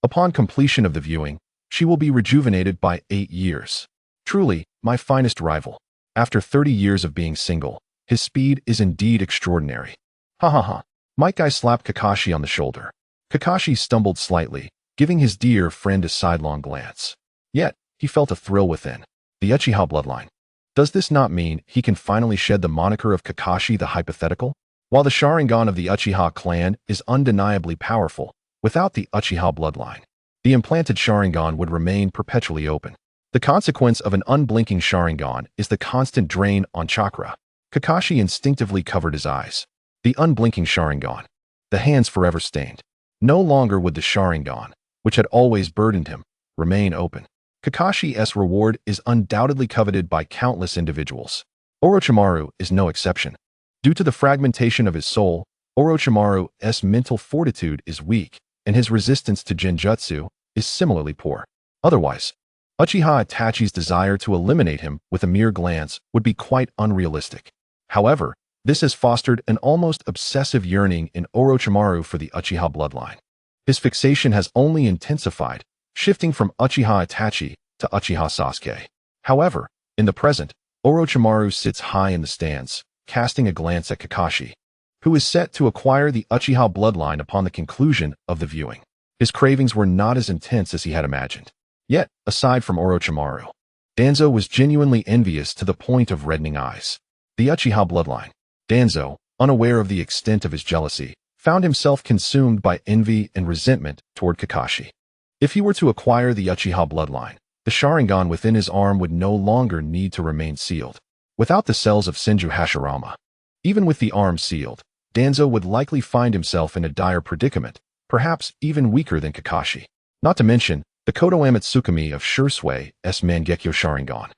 Upon completion of the viewing, she will be rejuvenated by 8 years. Truly, my finest rival. After 30 years of being single, his speed is indeed extraordinary. Ha ha ha. Might Guy slapped Kakashi on the shoulder. Kakashi stumbled slightly, giving his dear friend a sidelong glance. Yet, he felt a thrill within. The Uchiha Bloodline. Does this not mean he can finally shed the moniker of Kakashi the Hypothetical? While the Sharingan of the Uchiha clan is undeniably powerful, without the Uchiha Bloodline, the implanted Sharingan would remain perpetually open. The consequence of an unblinking Sharingan is the constant drain on chakra. Kakashi instinctively covered his eyes. The unblinking Sharingan. The hands forever stained. No longer would the Sharingan, which had always burdened him, remain open. Kakashi's reward is undoubtedly coveted by countless individuals. Orochimaru is no exception. Due to the fragmentation of his soul, Orochimaru's mental fortitude is weak, and his resistance to genjutsu is similarly poor. Otherwise, Uchiha Itachi's desire to eliminate him with a mere glance would be quite unrealistic. However, this has fostered an almost obsessive yearning in Orochimaru for the Uchiha Bloodline. His fixation has only intensified, shifting from Uchiha Itachi to Uchiha Sasuke. However, In the present, Orochimaru sits high in the stands, casting a glance at Kakashi, who is set to acquire the Uchiha bloodline upon the conclusion of the viewing. His cravings were not as intense as he had imagined. Yet, aside from Orochimaru, Danzo was genuinely envious to the point of reddening eyes. The Uchiha bloodline. Danzo, unaware of the extent of his jealousy, found himself consumed by envy and resentment toward Kakashi. If he were to acquire the Uchiha bloodline, the Sharingan within his arm would no longer need to remain sealed. Without the cells of Senju Hashirama, even with the arm sealed, Danzo would likely find himself in a dire predicament, perhaps even weaker than Kakashi. Not to mention the Kodo Amatsukami of Shusui's Mangekyo Sharingan,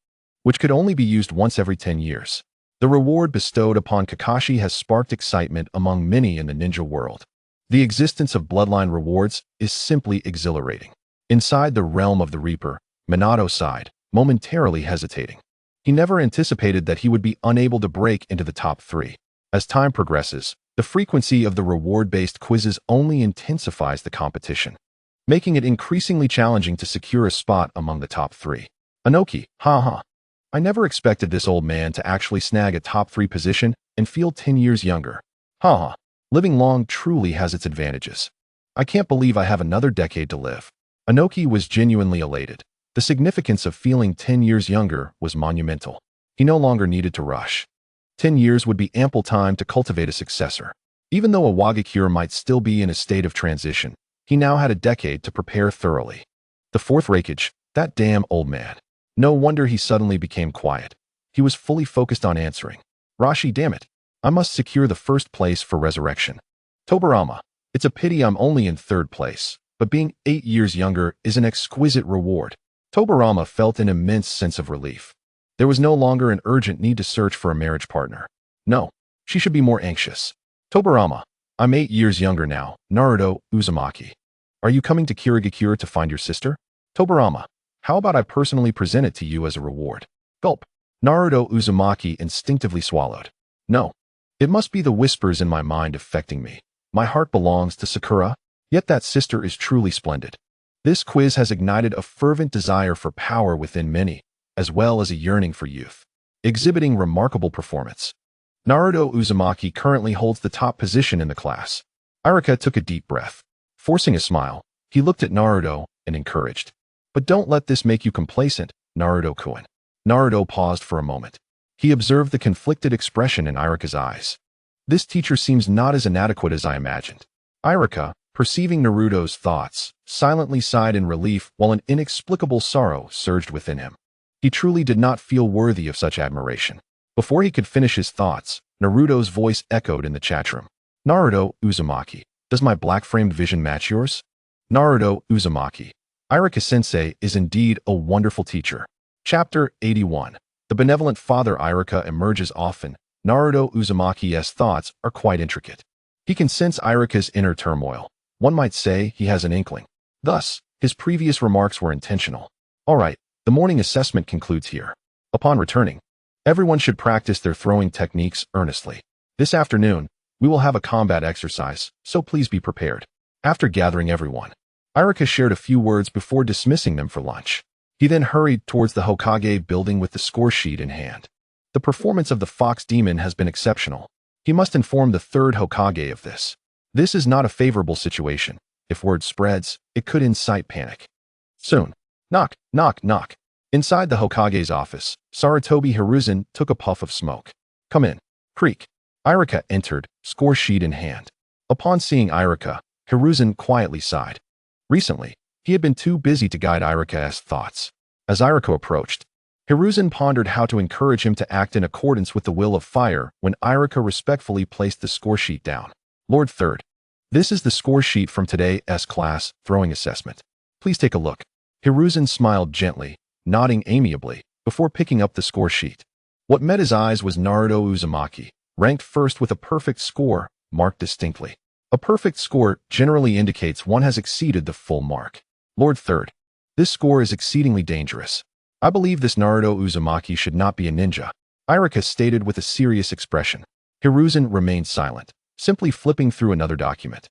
which could only be used once every 10 years. The reward bestowed upon Kakashi has sparked excitement among many in the ninja world. The existence of bloodline rewards is simply exhilarating. Inside the realm of the Reaper, Minato sighed, momentarily hesitating. He never anticipated that he would be unable to break into the top 3. As time progresses, the frequency of the reward-based quizzes only intensifies the competition, making it increasingly challenging to secure a spot among the top 3. Anoki, haha. I never expected this old man to actually snag a top 3 position and feel 10 years younger. Haha. Living long truly has its advantages. I can't believe I have another decade to live. Anoki was genuinely elated. The significance of feeling 10 years younger was monumental. He no longer needed to rush. 10 years would be ample time to cultivate a successor. Even though a Wagakure might still be in a state of transition, he now had a decade to prepare thoroughly. The 4th Raikage, that damn old man. No wonder he suddenly became quiet. He was fully focused on answering. Rashi, damn it. I must secure the 1st place for resurrection. Tobirama, it's a pity I'm only in 3rd place, but being 8 years younger is an exquisite reward. Tobirama felt an immense sense of relief. There was no longer an urgent need to search for a marriage partner. No, she should be more anxious. Tobirama, I'm 8 years younger now. Naruto Uzumaki. Are you coming to Kirigakure to find your sister? Tobirama, how about I personally present it to you as a reward? Gulp. Naruto Uzumaki instinctively swallowed. No. It must be the whispers in my mind affecting me. My heart belongs to Sakura, yet that sister is truly splendid. This quiz has ignited a fervent desire for power within many, as well as a yearning for youth, exhibiting remarkable performance. Naruto Uzumaki currently holds the top position in the class. Iruka took a deep breath. Forcing a smile, he looked at Naruto and encouraged. But don't let this make you complacent, Naruto-kun. Naruto paused for a moment. He observed the conflicted expression in Iruka's eyes. This teacher seems not as inadequate as I imagined. Iruka, perceiving Naruto's thoughts, silently sighed in relief while an inexplicable sorrow surged within him. He truly did not feel worthy of such admiration. Before he could finish his thoughts, Naruto's voice echoed in the chat room. Naruto Uzumaki, does my black-framed vision match yours? Naruto Uzumaki. Iruka-sensei is indeed a wonderful teacher. Chapter 81. The benevolent father Iruka emerges often. Naruto Uzumaki's thoughts are quite intricate. He can sense Iruka's inner turmoil. One might say he has an inkling. Thus, his previous remarks were intentional. All right, the morning assessment concludes here. Upon returning, everyone should practice their throwing techniques earnestly. This afternoon, we will have a combat exercise, so please be prepared. After gathering everyone, Iruka shared a few words before dismissing them for lunch. He then hurried towards the Hokage building with the score sheet in hand. The performance of the Fox Demon has been exceptional. He must inform the 3rd Hokage of this. This is not a favorable situation. If word spreads, it could incite panic. Soon. Knock, knock, knock. Inside the Hokage's office, Sarutobi Hiruzen took a puff of smoke. Come in. Creak. Iruka entered, score sheet in hand. Upon seeing Iruka, Hiruzen quietly sighed. Recently, he had been too busy to guide Iruka's thoughts. As Iruka approached, Hiruzen pondered how to encourage him to act in accordance with the will of fire when Iruka respectfully placed the score sheet down. Lord 3rd, this is the score sheet from today's class throwing assessment. Please take a look. Hiruzen smiled gently, nodding amiably, before picking up the score sheet. What met his eyes was Naruto Uzumaki, ranked first with a perfect score, marked distinctly. A perfect score generally indicates one has exceeded the full mark. Lord 3rd, this score is exceedingly dangerous. I believe this Naruto Uzumaki should not be a ninja, Iruka stated with a serious expression. Hiruzen remained silent, simply flipping through another document.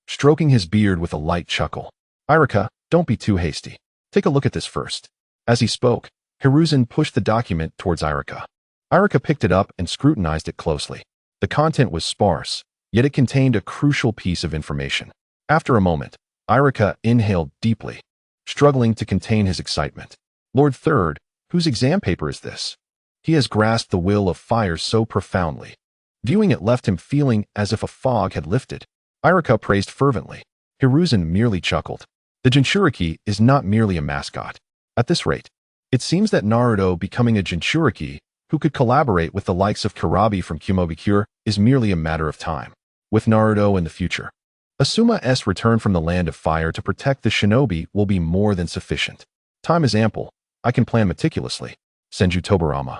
Stroking his beard with a light chuckle. Iruka, don't be too hasty. Take a look at this first. As he spoke, Hiruzen pushed the document towards Irika. Irika picked it up and scrutinized it closely. The content was sparse, yet it contained a crucial piece of information. After a moment, Irika inhaled deeply, struggling to contain his excitement. Lord Third, whose exam paper is this? He has grasped the will of fire so profoundly. Viewing it left him feeling as if a fog had lifted. Irika praised fervently. Hiruzen merely chuckled. The Jinchuriki is not merely a mascot. At this rate, it seems that Naruto becoming a Jinchuriki who could collaborate with the likes of Kurabi from Kumobikure is merely a matter of time. With Naruto in the future, Asuma's return from the land of fire to protect the shinobi will be more than sufficient. Time is ample. I can plan meticulously. Senju Tobirama.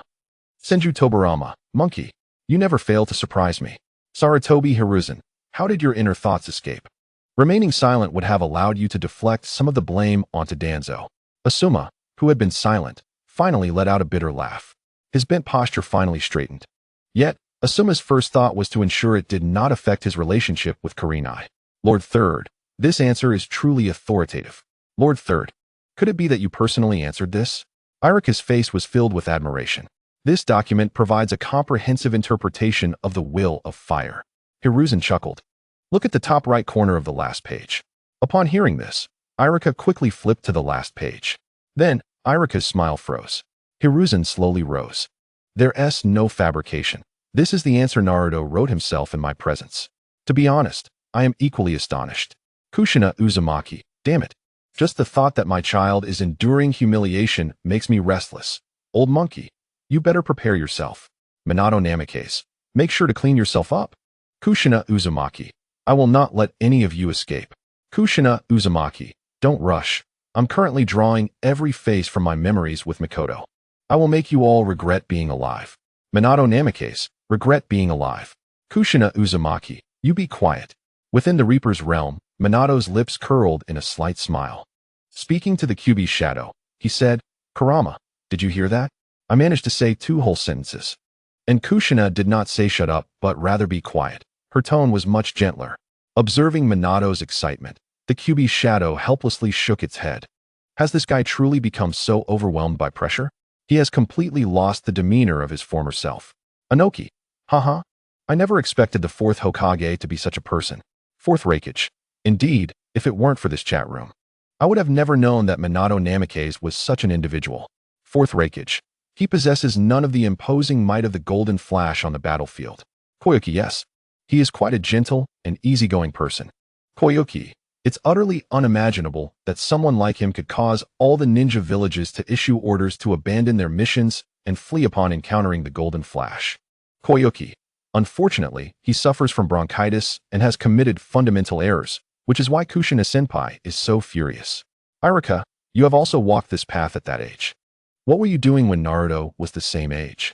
Senju Tobirama, monkey. You never fail to surprise me. Sarutobi Hiruzen, how did your inner thoughts escape? Remaining silent would have allowed you to deflect some of the blame onto Danzo. Asuma, who had been silent, finally let out a bitter laugh. His bent posture finally straightened. Yet, Asuma's first thought was to ensure it did not affect his relationship with Kurinai. Lord Third, this answer is truly authoritative. Lord Third, could it be that you personally answered this? Irika's face was filled with admiration. This document provides a comprehensive interpretation of the will of fire. Hiruzen chuckled. Look at the top right corner of the last page. Upon hearing this, Irika quickly flipped to the last page. Then, Irika's smile froze. Hiruzen slowly rose. There's no fabrication. This is the answer Naruto wrote himself in my presence. To be honest, I am equally astonished. Kushina Uzumaki, damn it. Just the thought that my child is enduring humiliation makes me restless. Old monkey, you better prepare yourself. Minato Namikaze, make sure to clean yourself up. Kushina Uzumaki, I will not let any of you escape. Kushina Uzumaki, don't rush. I'm currently drawing every face from my memories with Mikoto. I will make you all regret being alive. Minato Namikaze, regret being alive. Kushina Uzumaki, you be quiet. Within the Reaper's realm, Minato's lips curled in a slight smile. Speaking to the Kyuubi's shadow, he said, Kurama, did you hear that? I managed to say 2 whole sentences. And Kushina did not say shut up, but rather be quiet. Her tone was much gentler. Observing Minato's excitement, the Kyuubi's shadow helplessly shook its head. Has this guy truly become so overwhelmed by pressure? He has completely lost the demeanor of his former self. Anoki, haha. I never expected the 4th Hokage to be such a person. 4th Raikage. Indeed, if it weren't for this chat room, I would have never known that Minato Namikaze was such an individual. 4th Raikage. He possesses none of the imposing might of the Golden Flash on the battlefield. Koyuki, yes. He is quite a gentle and easygoing person. Koyuki, it's utterly unimaginable that someone like him could cause all the ninja villages to issue orders to abandon their missions and flee upon encountering the Golden Flash. Koyuki, unfortunately, he suffers from bronchitis and has committed fundamental errors, which is why Kushina Senpai is so furious. Irika, you have also walked this path at that age. What were you doing when Naruto was the same age?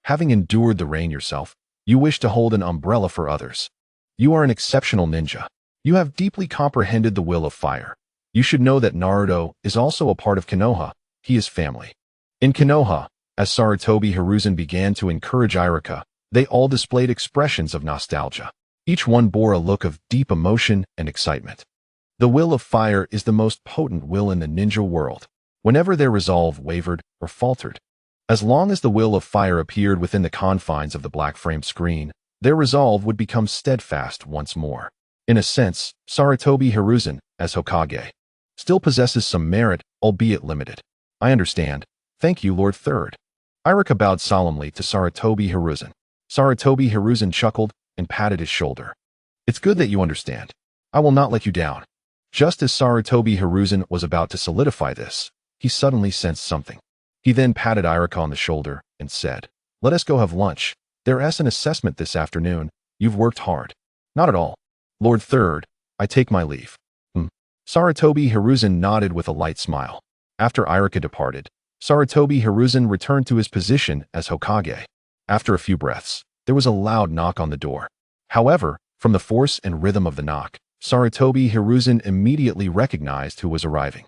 Having endured the rain yourself, you wish to hold an umbrella for others. You are an exceptional ninja. You have deeply comprehended the will of fire. You should know that Naruto is also a part of Konoha. He is family. In Konoha, as Sarutobi Hiruzen began to encourage Irika, they all displayed expressions of nostalgia. Each one bore a look of deep emotion and excitement. The will of fire is the most potent will in the ninja world. Whenever their resolve wavered or faltered, as long as the will of fire appeared within the confines of the black-framed screen, their resolve would become steadfast once more. In a sense, Sarutobi Hiruzen, as Hokage, still possesses some merit, albeit limited. I understand. Thank you, Lord Third. Irika bowed solemnly to Sarutobi Hiruzen. Sarutobi Hiruzen chuckled and patted his shoulder. It's good that you understand. I will not let you down. Just as Sarutobi Hiruzen was about to solidify this, he suddenly sensed something. He then patted Irika on the shoulder and said, Let us go have lunch. There's an assessment this afternoon. You've worked hard. Not at all. Lord Third, I take my leave. Sarutobi Hiruzen nodded with a light smile. After Irika departed, Sarutobi Hiruzen returned to his position as Hokage. After a few breaths, there was a loud knock on the door. However, from the force and rhythm of the knock, Sarutobi Hiruzen immediately recognized who was arriving.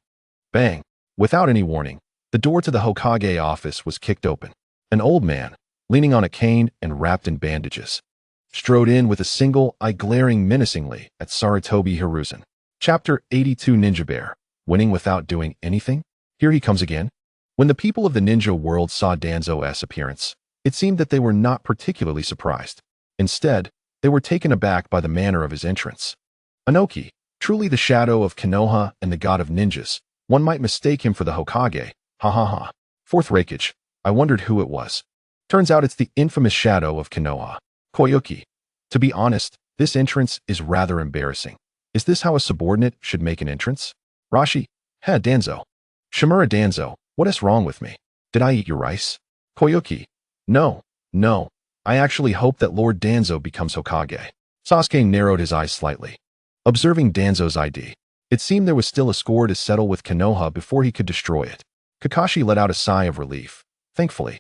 Bang! Without any warning, the door to the Hokage office was kicked open. An old man, leaning on a cane and wrapped in bandages, strode in with a single eye glaring menacingly at Sarutobi Hiruzen. Chapter 82 Ninja Bear, winning without doing anything? Here he comes again? When the people of the ninja world saw Danzo's appearance, it seemed that they were not particularly surprised. Instead, they were taken aback by the manner of his entrance. Inoki, truly the shadow of Konoha and the god of ninjas, one might mistake him for the Hokage, ha ha ha. Fourth Raikage, I wondered who it was. Turns out it's the infamous shadow of Konoha, Koyuki. To be honest, this entrance is rather embarrassing. Is this how a subordinate should make an entrance? Rashi, Danzo. Shimura Danzo, what is wrong with me? Did I eat your rice? Koyuki, no. I actually hope that Lord Danzo becomes Hokage. Sasuke narrowed his eyes slightly. Observing Danzo's ID, it seemed there was still a score to settle with Konoha before he could destroy it. Kakashi let out a sigh of relief. Thankfully,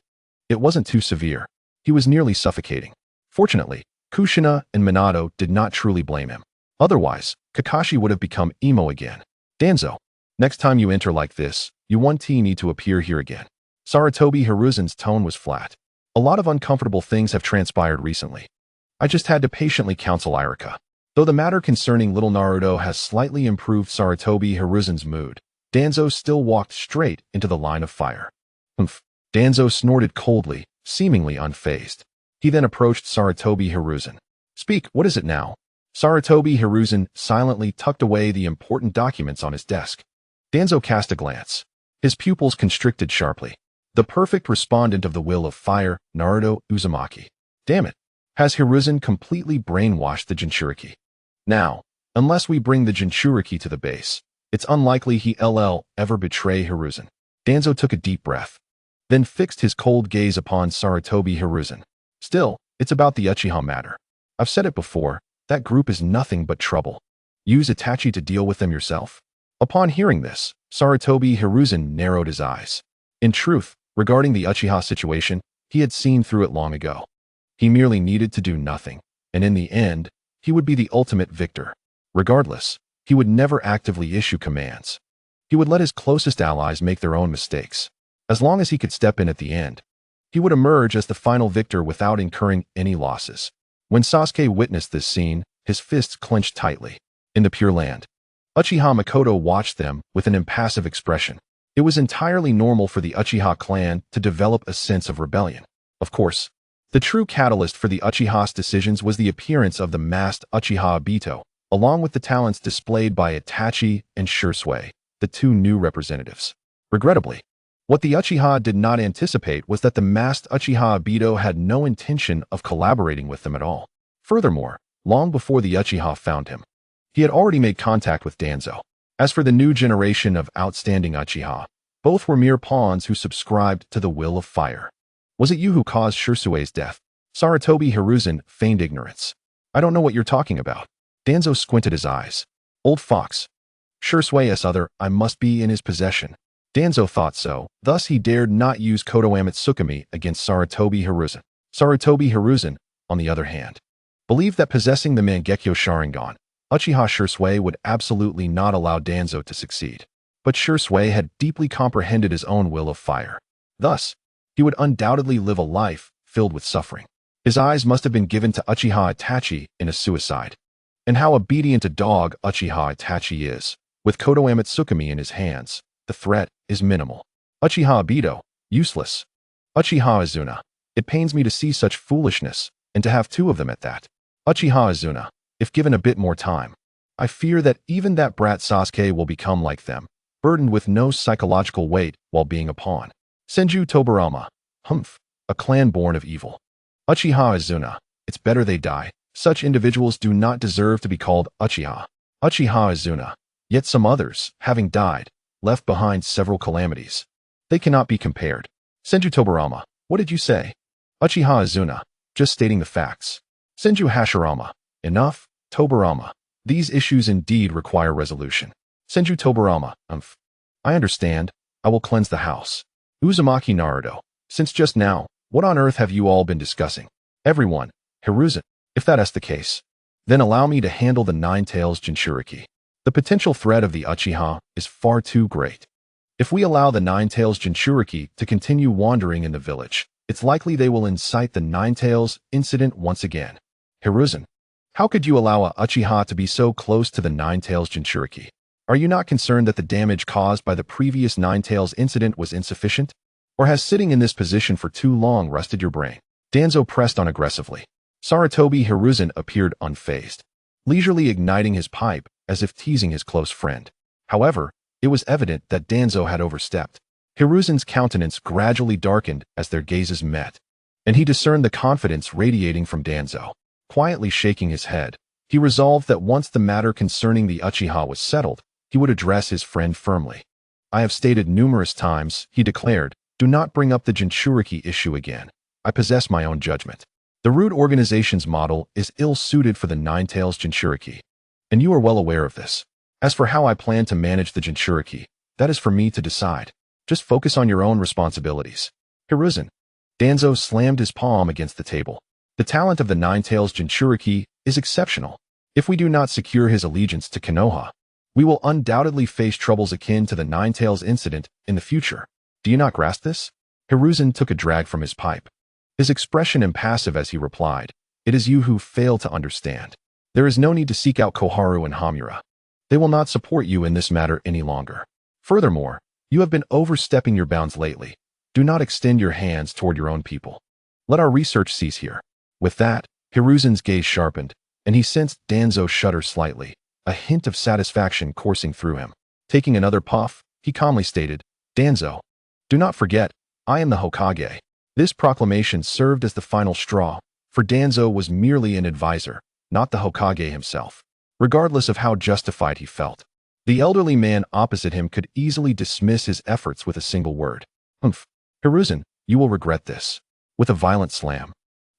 it wasn't too severe. He was nearly suffocating. Fortunately, Kushina and Minato did not truly blame him. Otherwise, Kakashi would have become emo again. Danzo, next time you enter like this, you need to appear here again. Sarutobi Hiruzen's tone was flat. A lot of uncomfortable things have transpired recently. I just had to patiently counsel Irika. Though the matter concerning little Naruto has slightly improved Sarutobi Hiruzen's mood, Danzo still walked straight into the line of fire. Humph. Danzo snorted coldly, seemingly unfazed. He then approached Sarutobi Hiruzen. Speak, what is it now? Sarutobi Hiruzen silently tucked away the important documents on his desk. Danzo cast a glance. His pupils constricted sharply. The perfect respondent of the will of fire, Naruto Uzumaki. Damn it. Has Hiruzen completely brainwashed the Jinchuriki? Now, unless we bring the Jinchuriki to the base, it's unlikely he'll ever betray Hiruzen. Danzo took a deep breath, then fixed his cold gaze upon Sarutobi Hiruzen. Still, it's about the Uchiha matter. I've said it before, that group is nothing but trouble. Use Itachi to deal with them yourself. Upon hearing this, Sarutobi Hiruzen narrowed his eyes. In truth, regarding the Uchiha situation, he had seen through it long ago. He merely needed to do nothing, and in the end, he would be the ultimate victor. Regardless, he would never actively issue commands. He would let his closest allies make their own mistakes. As long as he could step in at the end, he would emerge as the final victor without incurring any losses. When Sasuke witnessed this scene, his fists clenched tightly. In the Pure Land, Uchiha Makoto watched them with an impassive expression. It was entirely normal for the Uchiha clan to develop a sense of rebellion. Of course, the true catalyst for the Uchiha's decisions was the appearance of the masked Uchiha Obito, along with the talents displayed by Itachi and Shursui, the two new representatives. Regrettably, what the Uchiha did not anticipate was that the masked Uchiha Obito had no intention of collaborating with them at all. Furthermore, long before the Uchiha found him, he had already made contact with Danzo. As for the new generation of outstanding Uchiha, both were mere pawns who subscribed to the will of fire. Was it you who caused Shursui's death? Sarutobi Hiruzen feigned ignorance. I don't know what you're talking about. Danzo squinted his eyes. Old fox. Shursui's other, I must be in his possession. Danzo thought so, thus he dared not use Kodoame Tsukumi against Sarutobi Hiruzen. Sarutobi Hiruzen, on the other hand, believed that possessing the Mangekyo Sharingan, Uchiha Shursui would absolutely not allow Danzo to succeed. But Shursui had deeply comprehended his own will of fire. Thus, he would undoubtedly live a life filled with suffering. His eyes must have been given to Uchiha Itachi in a suicide. And how obedient a dog Uchiha Itachi is. With Kodoame Tsukumi in his hands, the threat is minimal. Uchiha Obito, useless. Uchiha Izuna, it pains me to see such foolishness, and to have two of them at that. Uchiha Izuna, if given a bit more time, I fear that even that brat Sasuke will become like them, burdened with no psychological weight while being a pawn. Senju Tobirama, humph, a clan born of evil. Uchiha Izuna, it's better they die. Such individuals do not deserve to be called Uchiha. Uchiha Izuna, yet some others, having died, left behind several calamities. They cannot be compared. Senju Tobirama, what did you say? Uchiha Izuna, just stating the facts. Senju Hashirama, enough. Tobirama, these issues indeed require resolution. Senju Tobirama, I understand. I will cleanse the house. Uzumaki Naruto, since just now, what on earth have you all been discussing? Everyone, Hiruzen, if that is the case, then allow me to handle the Nine Tails Jinchuriki. The potential threat of the Uchiha is far too great. If we allow the Nine Tails Jinchuriki to continue wandering in the village, it's likely they will incite the Nine Tails incident once again. Hiruzen, how could you allow a Uchiha to be so close to the Nine Tails Jinchuriki? Are you not concerned that the damage caused by the previous Ninetales incident was insufficient? Or has sitting in this position for too long rusted your brain? Danzo pressed on aggressively. Sarutobi Hiruzen appeared unfazed, leisurely igniting his pipe as if teasing his close friend. However, it was evident that Danzo had overstepped. Hiruzen's countenance gradually darkened as their gazes met, and he discerned the confidence radiating from Danzo. Quietly shaking his head, he resolved that once the matter concerning the Uchiha was settled, he would address his friend firmly. I have stated numerous times, he declared, do not bring up the Jinchuriki issue again. I possess my own judgment. The root organization's model is ill-suited for the Ninetales Jinchuriki, and you are well aware of this. As for how I plan to manage the Jinchuriki, that is for me to decide. Just focus on your own responsibilities. Hiruzen. Danzo slammed his palm against the table. The talent of the Ninetales Jinchuriki is exceptional. If we do not secure his allegiance to Konoha, we will undoubtedly face troubles akin to the Ninetales incident in the future. Do you not grasp this? Hiruzen took a drag from his pipe, his expression impassive as he replied, it is you who fail to understand. There is no need to seek out Koharu and Hamura. They will not support you in this matter any longer. Furthermore, you have been overstepping your bounds lately. Do not extend your hands toward your own people. Let our research cease here. With that, Hiruzen's gaze sharpened, and he sensed Danzo shudder slightly, a hint of satisfaction coursing through him. Taking another puff, he calmly stated, Danzo, do not forget, I am the Hokage. This proclamation served as the final straw, for Danzo was merely an advisor, not the Hokage himself. Regardless of how justified he felt, the elderly man opposite him could easily dismiss his efforts with a single word. Humph. Hiruzen, you will regret this. With a violent slam,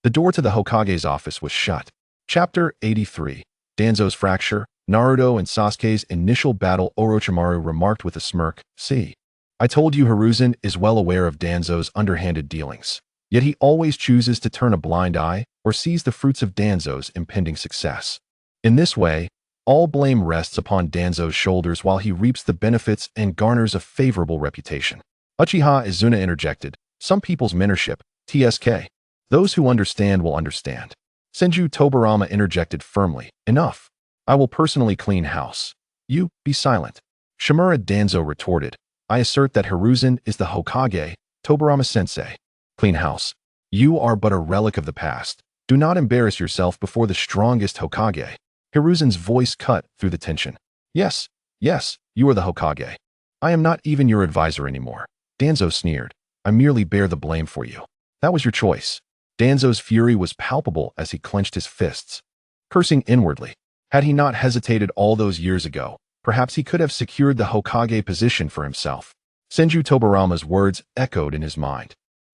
the door to the Hokage's office was shut. Chapter 83. Danzo's Fracture. Naruto and Sasuke's initial battle. Orochimaru remarked with a smirk, see. I told you Hiruzen is well aware of Danzo's underhanded dealings. Yet he always chooses to turn a blind eye or seize the fruits of Danzo's impending success. In this way, all blame rests upon Danzo's shoulders while he reaps the benefits and garners a favorable reputation. Uchiha Izuna interjected, some people's mentorship, TSK. Those who understand will understand. Senju Tobirama interjected firmly, enough. I will personally clean house. You, be silent. Shimura Danzo retorted, I assert that Hiruzen is the Hokage, Tobirama-sensei. Clean house. You are but a relic of the past. Do not embarrass yourself before the strongest Hokage. Hiruzen's voice cut through the tension. Yes, you are the Hokage. I am not even your advisor anymore. Danzo sneered. I merely bear the blame for you. That was your choice. Danzo's fury was palpable as he clenched his fists, cursing inwardly. Had he not hesitated all those years ago, perhaps he could have secured the Hokage position for himself. Senju Tobirama's words echoed in his mind.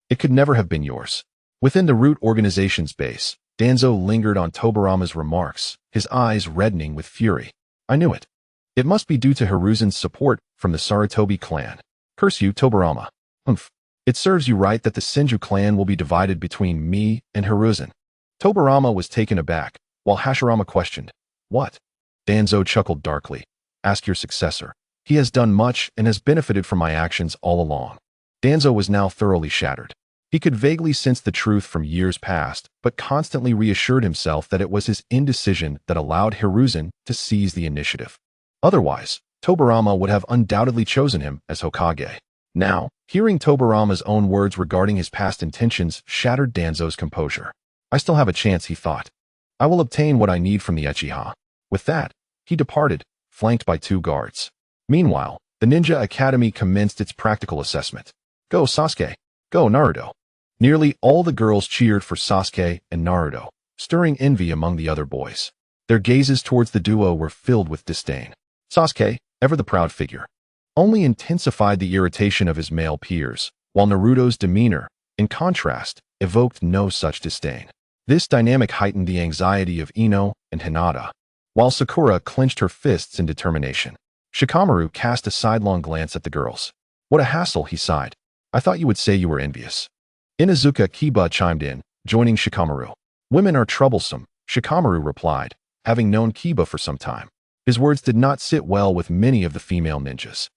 It could never have been yours. Within the root organization's base, Danzo lingered on Tobirama's remarks, his eyes reddening with fury. I knew it. It must be due to Hiruzen's support from the Sarutobi clan. Curse you, Tobirama. Humph. It serves you right that the Senju clan will be divided between me and Hiruzen. Tobirama was taken aback, while Hashirama questioned, what? Danzo chuckled darkly. Ask your successor. He has done much and has benefited from my actions all along. Danzo was now thoroughly shattered. He could vaguely sense the truth from years past, but constantly reassured himself that it was his indecision that allowed Hiruzen to seize the initiative. Otherwise, Tobirama would have undoubtedly chosen him as Hokage. Now, hearing Tobirama's own words regarding his past intentions shattered Danzo's composure. I still have a chance, he thought. I will obtain what I need from the Uchiha. With that, he departed, flanked by 2 guards. Meanwhile, the Ninja Academy commenced its practical assessment. Go Sasuke! Go Naruto! Nearly all the girls cheered for Sasuke and Naruto, stirring envy among the other boys. Their gazes towards the duo were filled with disdain. Sasuke, ever the proud figure, only intensified the irritation of his male peers, while Naruto's demeanor, in contrast, evoked no such disdain. This dynamic heightened the anxiety of Ino and Hinata, while Sakura clenched her fists in determination. Shikamaru cast a sidelong glance at the girls. What a hassle, he sighed. I thought you would say you were envious. Inazuka Kiba chimed in, joining Shikamaru. Women are troublesome, Shikamaru replied, having known Kiba for some time. His words did not sit well with many of the female ninjas.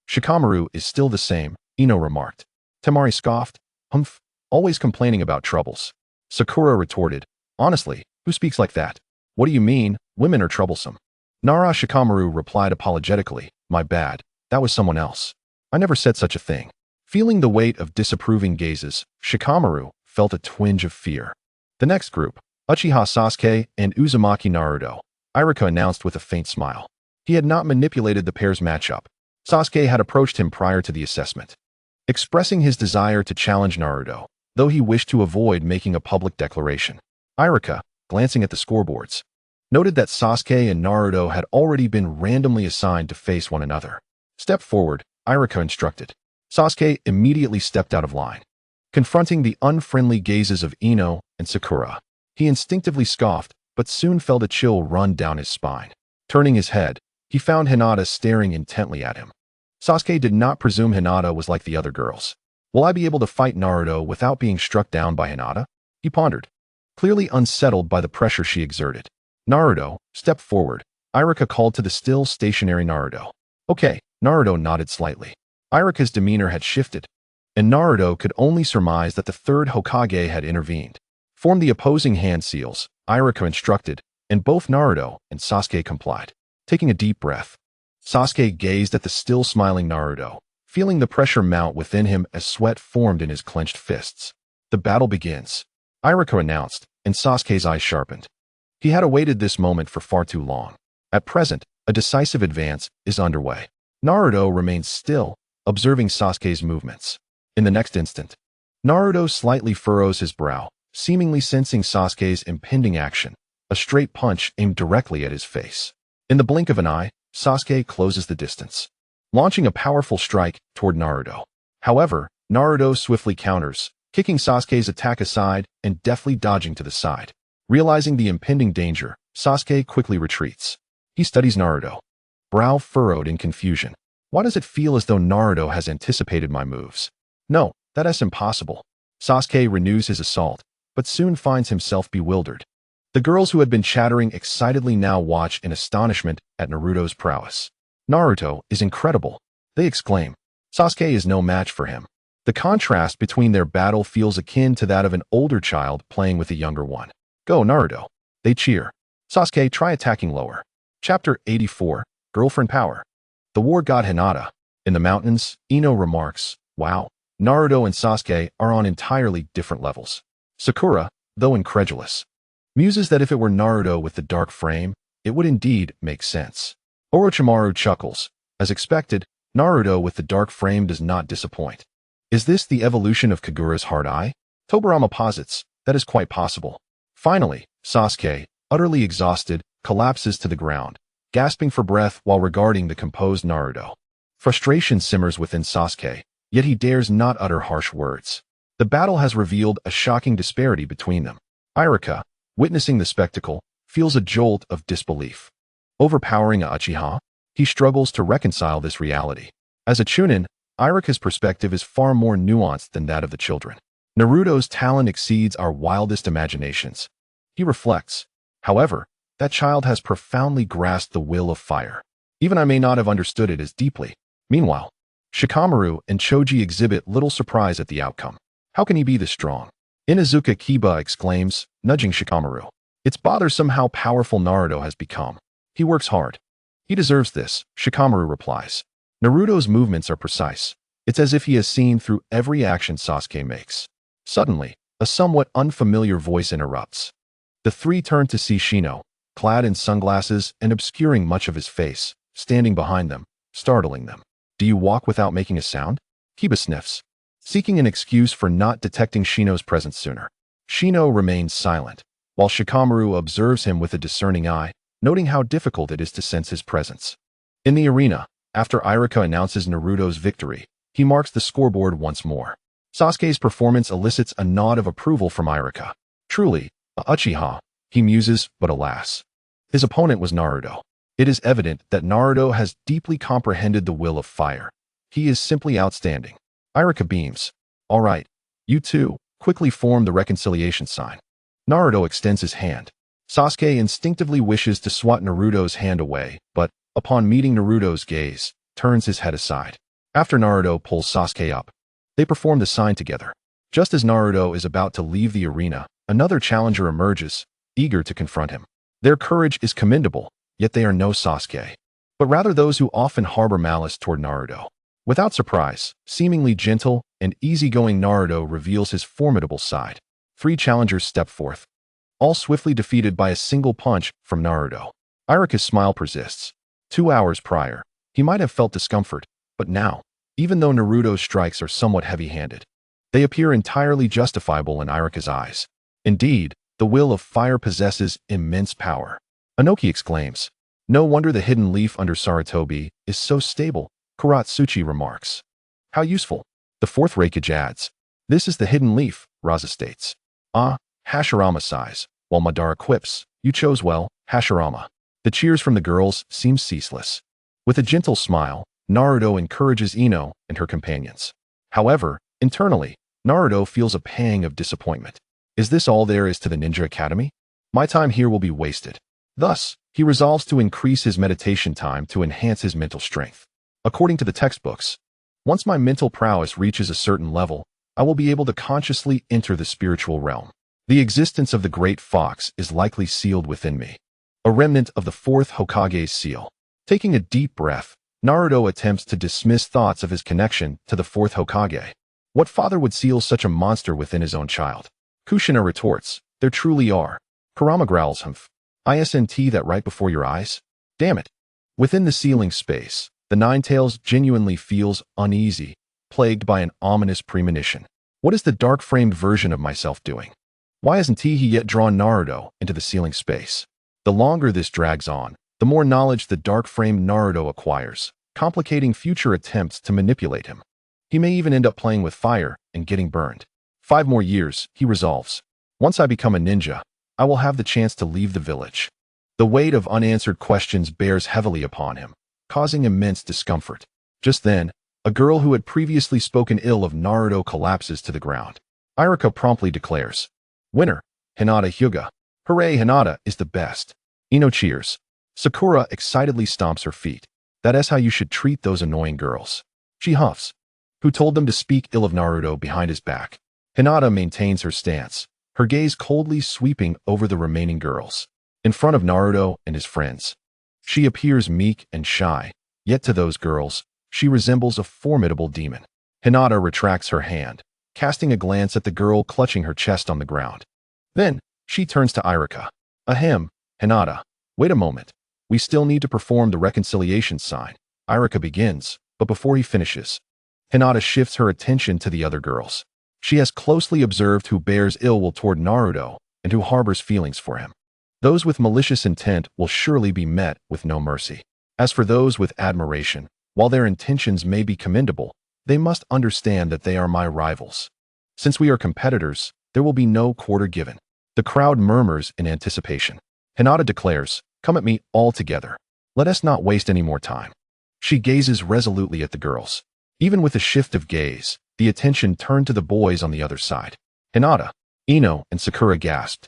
Shikamaru is still the same, Ino remarked. Temari scoffed. Humph, always complaining about troubles. Sakura retorted, honestly, who speaks like that? What do you mean, women are troublesome? Nara Shikamaru replied apologetically, My bad. That was someone else. I never said such a thing. Feeling the weight of disapproving gazes, Shikamaru felt a twinge of fear. The next group, Uchiha Sasuke and Uzumaki Naruto, Iruka announced with a faint smile. He had not manipulated the pair's matchup. Sasuke had approached him prior to the assessment, expressing his desire to challenge Naruto, though he wished to avoid making a public declaration. Iruka, glancing at the scoreboards, noted that Sasuke and Naruto had already been randomly assigned to face one another. Step forward, Iruka instructed. Sasuke immediately stepped out of line, confronting the unfriendly gazes of Ino and Sakura. He instinctively scoffed, but soon felt a chill run down his spine. Turning his head, he found Hinata staring intently at him. Sasuke did not presume Hinata was like the other girls. Will I be able to fight Naruto without being struck down by Hinata? He pondered, clearly unsettled by the pressure she exerted. Naruto, step forward, Iruka called to the still stationary Naruto. Okay, Naruto nodded slightly. Iruka's demeanor had shifted, and Naruto could only surmise that the third Hokage had intervened. Form the opposing hand seals, Iruka instructed, and both Naruto and Sasuke complied. Taking a deep breath, Sasuke gazed at the still smiling Naruto, feeling the pressure mount within him as sweat formed in his clenched fists. The battle begins, Iruka announced, and Sasuke's eyes sharpened. He had awaited this moment for far too long. At present, a decisive advance is underway. Naruto remains still, observing Sasuke's movements. In the next instant, Naruto slightly furrows his brow, seemingly sensing Sasuke's impending action, a straight punch aimed directly at his face. In the blink of an eye, Sasuke closes the distance, launching a powerful strike toward Naruto. However, Naruto swiftly counters, kicking Sasuke's attack aside and deftly dodging to the side. Realizing the impending danger, Sasuke quickly retreats. He studies Naruto, brow furrowed in confusion. Why does it feel as though Naruto has anticipated my moves? No, that's impossible. Sasuke renews his assault, but soon finds himself bewildered. The girls who had been chattering excitedly now watch in astonishment at Naruto's prowess. Naruto is incredible, they exclaim. Sasuke is no match for him. The contrast between their battle feels akin to that of an older child playing with a younger one. Go, Naruto. They cheer. Sasuke, try attacking lower. Chapter 84, Girlfriend Power. The war god Hinata. In the mountains, Ino remarks, wow, Naruto and Sasuke are on entirely different levels. Sakura, though incredulous, muses that if it were Naruto with the dark frame, it would indeed make sense. Orochimaru chuckles. As expected, Naruto with the dark frame does not disappoint. Is this the evolution of Kagura's hard eye? Tobirama posits, that is quite possible. Finally, Sasuke, utterly exhausted, collapses to the ground, gasping for breath while regarding the composed Naruto. Frustration simmers within Sasuke, yet he dares not utter harsh words. The battle has revealed a shocking disparity between them. Iruka, witnessing the spectacle, feels a jolt of disbelief. Overpowering a Uchiha, he struggles to reconcile this reality. As a Chunin, Iruka's perspective is far more nuanced than that of the children. Naruto's talent exceeds our wildest imaginations. He reflects. However, that child has profoundly grasped the will of fire. Even I may not have understood it as deeply. Meanwhile, Shikamaru and Choji exhibit little surprise at the outcome. How can he be this strong? Inuzuka Kiba exclaims, nudging Shikamaru. It's bothersome how powerful Naruto has become. He works hard. He deserves this, Shikamaru replies. Naruto's movements are precise. It's as if he has seen through every action Sasuke makes. Suddenly, a somewhat unfamiliar voice interrupts. The three turn to see Shino, clad in sunglasses and obscuring much of his face, standing behind them, startling them. Do you walk without making a sound? Kiba sniffs, seeking an excuse for not detecting Shino's presence sooner. Shino remains silent, while Shikamaru observes him with a discerning eye, noting how difficult it is to sense his presence. In the arena, after Iruka announces Naruto's victory, he marks the scoreboard once more. Sasuke's performance elicits a nod of approval from Iruka. Truly, a Uchiha, he muses, but alas. His opponent was Naruto. It is evident that Naruto has deeply comprehended the will of fire. He is simply outstanding. Iruka beams. All right, you two, quickly form the reconciliation sign. Naruto extends his hand. Sasuke instinctively wishes to swat Naruto's hand away, but, upon meeting Naruto's gaze, turns his head aside. After Naruto pulls Sasuke up, they perform the sign together. Just as Naruto is about to leave the arena, another challenger emerges, eager to confront him. Their courage is commendable, yet they are no Sasuke. but rather those who often harbor malice toward Naruto. Without surprise, seemingly gentle and easygoing Naruto reveals his formidable side. 3 challengers step forth, all swiftly defeated by a single punch from Naruto. Iruka's smile persists. 2 hours prior, he might have felt discomfort, but now, even though Naruto's strikes are somewhat heavy-handed, they appear entirely justifiable in Iruka's eyes. Indeed, the will of fire possesses immense power. Inoki exclaims. No wonder the hidden leaf under Sarutobi is so stable, Kuratsuchi remarks. How useful. The 4th Hokage adds. This is the hidden leaf, Raza states. Ah, Hashirama sighs, while Madara quips. You chose well, Hashirama. The cheers from the girls seem ceaseless. With a gentle smile, Naruto encourages Ino and her companions. However, internally, Naruto feels a pang of disappointment. Is this all there is to the Ninja Academy? My time here will be wasted. Thus, he resolves to increase his meditation time to enhance his mental strength. According to the textbooks, once my mental prowess reaches a certain level, I will be able to consciously enter the spiritual realm. The existence of the great fox is likely sealed within me. A remnant of the 4th Hokage's seal. Taking a deep breath, Naruto attempts to dismiss thoughts of his connection to the 4th Hokage. What father would seal such a monster within his own child? Kushina retorts, there truly are. Kurama growls, humph. Isn't that right before your eyes? Damn it. Within the ceiling space, the Ninetales genuinely feels uneasy, plagued by an ominous premonition. What is the dark-framed version of myself doing? Why hasn't he yet drawn Naruto into the ceiling space? The longer this drags on, the more knowledge the dark-framed Naruto acquires, complicating future attempts to manipulate him. He may even end up playing with fire and getting burned. 5 more years, he resolves. Once I become a ninja, I will have the chance to leave the village. The weight of unanswered questions bears heavily upon him, causing immense discomfort. Just then, a girl who had previously spoken ill of Naruto collapses to the ground. Iruka promptly declares, winner, Hinata Hyuga. Hooray, Hinata is the best. Ino cheers. Sakura excitedly stomps her feet. That is how you should treat those annoying girls. She huffs. Who told them to speak ill of Naruto behind his back? Hinata maintains her stance, her gaze coldly sweeping over the remaining girls. In front of Naruto and his friends, she appears meek and shy, yet to those girls, she resembles a formidable demon. Hinata retracts her hand, casting a glance at the girl clutching her chest on the ground. Then, she turns to Iruka. Ahem, Hinata, wait a moment. We still need to perform the reconciliation sign. Iruka begins, but before he finishes, Hinata shifts her attention to the other girls. She has closely observed who bears ill will toward Naruto and who harbors feelings for him. Those with malicious intent will surely be met with no mercy. As for those with admiration, while their intentions may be commendable, they must understand that they are my rivals. Since we are competitors, there will be no quarter given. The crowd murmurs in anticipation. Hinata declares, come at me all together. Let us not waste any more time. She gazes resolutely at the girls. Even with a shift of gaze, the attention turned to the boys on the other side. Hinata, Ino, and Sakura gasped,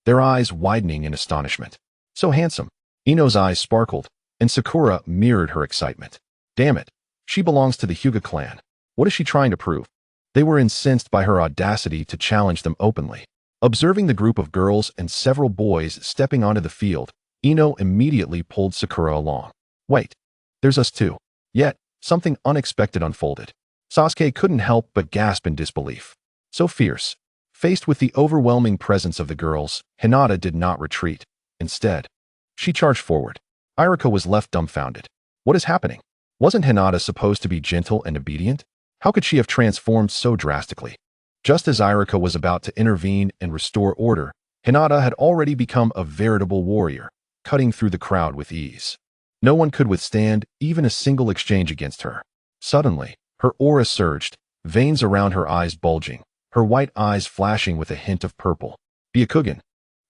their eyes widening in astonishment. So handsome. Ino's eyes sparkled, and Sakura mirrored her excitement. Damn it. She belongs to the Hyuga clan. What is she trying to prove? They were incensed by her audacity to challenge them openly. Observing the group of girls and several boys stepping onto the field, Ino immediately pulled Sakura along. Wait. There's us too. Yet, something unexpected unfolded. Sasuke couldn't help but gasp in disbelief. So fierce. Faced with the overwhelming presence of the girls, Hinata did not retreat. Instead, she charged forward. Iruka was left dumbfounded. What is happening? Wasn't Hinata supposed to be gentle and obedient? How could she have transformed so drastically? Just as Iruka was about to intervene and restore order, Hinata had already become a veritable warrior, cutting through the crowd with ease. No one could withstand even a single exchange against her. Suddenly, her aura surged, veins around her eyes bulging, her white eyes flashing with a hint of purple. Byakugan.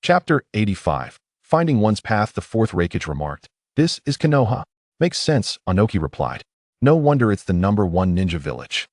Chapter 85. Finding one's path, the 4th Hokage remarked. This is Konoha. Makes sense, Inoki replied. No wonder it's the #1 ninja village.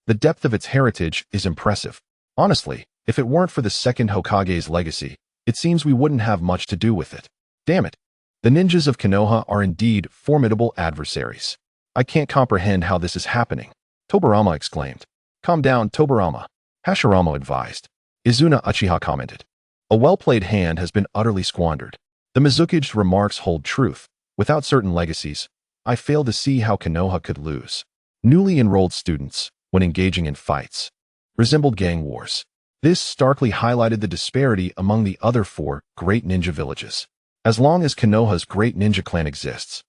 The depth of its heritage is impressive. Honestly, if it weren't for the 2nd Hokage's legacy, it seems we wouldn't have much to do with it. Damn it. The ninjas of Konoha are indeed formidable adversaries. I can't comprehend how this is happening. Tobirama exclaimed. Calm down, Tobirama. Hashirama advised. Izuna Uchiha commented. A well-played hand has been utterly squandered. The Mizuki's remarks hold truth. Without certain legacies, I fail to see how Konoha could lose. Newly enrolled students, when engaging in fights, resembled gang wars. This starkly highlighted the disparity among the other 4 great ninja villages. As long as Konoha's great ninja clan exists,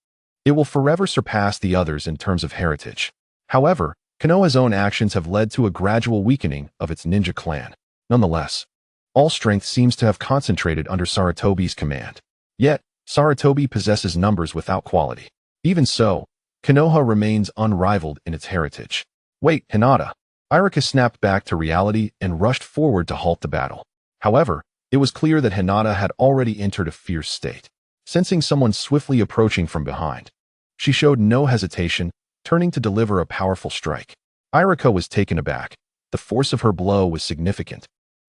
it will forever surpass the others in terms of heritage. However, Konoha's own actions have led to a gradual weakening of its ninja clan. Nonetheless, all strength seems to have concentrated under Sarutobi's command. Yet, Sarutobi possesses numbers without quality. Even so, Konoha remains unrivaled in its heritage. Wait, Hinata. Iruka snapped back to reality and rushed forward to halt the battle. However, it was clear that Hinata had already entered a fierce state. Sensing someone swiftly approaching from behind, she showed no hesitation, turning to deliver a powerful strike. Iruka was taken aback. The force of her blow was significant.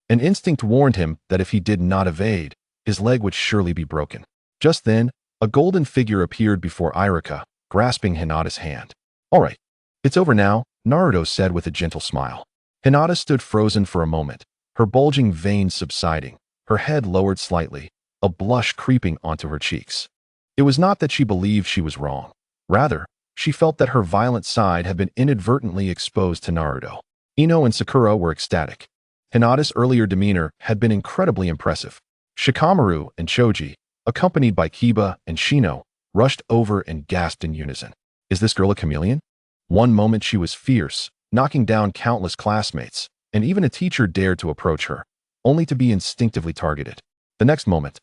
An instinct warned him that if he did not evade, his leg would surely be broken. Just then, a golden figure appeared before Iruka, grasping Hinata's hand. "All right, it's over now," Naruto said with a gentle smile. Hinata stood frozen for a moment, her bulging veins subsiding, her head lowered slightly, a blush creeping onto her cheeks. It was not that she believed she was wrong. Rather, she felt that her violent side had been inadvertently exposed to Naruto. Ino and Sakura were ecstatic. Hinata's earlier demeanor had been incredibly impressive. Shikamaru and Choji, accompanied by Kiba and Shino, rushed over and gasped in unison. Is this girl a chameleon? One moment she was fierce, knocking down countless classmates, and even a teacher dared to approach her, only to be instinctively targeted. The next moment,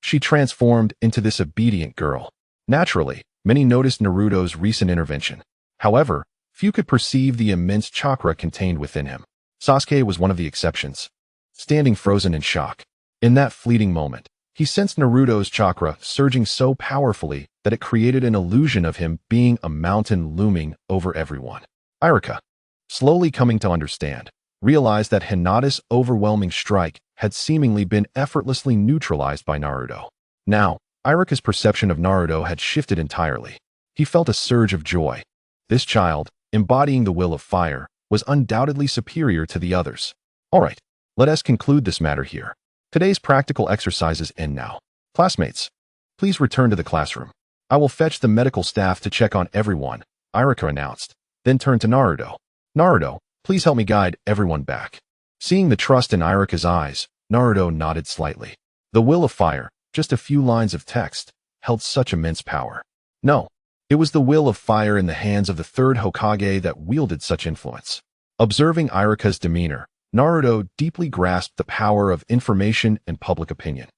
she transformed into this obedient girl. Naturally, many noticed Naruto's recent intervention. However, few could perceive the immense chakra contained within him. Sasuke was one of the exceptions, standing frozen in shock. In that fleeting moment, he sensed Naruto's chakra surging so powerfully that it created an illusion of him being a mountain looming over everyone. Iruka, slowly coming to understand, realized that Hinata's overwhelming strike had seemingly been effortlessly neutralized by Naruto. Now, Iruka's perception of Naruto had shifted entirely. He felt a surge of joy. This child, embodying the will of fire, was undoubtedly superior to the others. All right, let us conclude this matter here. Today's practical exercises end now. Classmates, please return to the classroom. I will fetch the medical staff to check on everyone, Iruka announced, then turned to Naruto. Naruto, please help me guide everyone back. Seeing the trust in Iruka's eyes, Naruto nodded slightly. The will of fire, just a few lines of text, held such immense power. No, it was the will of fire in the hands of the third Hokage that wielded such influence. Observing Iruka's demeanor, Naruto deeply grasped the power of information and public opinion.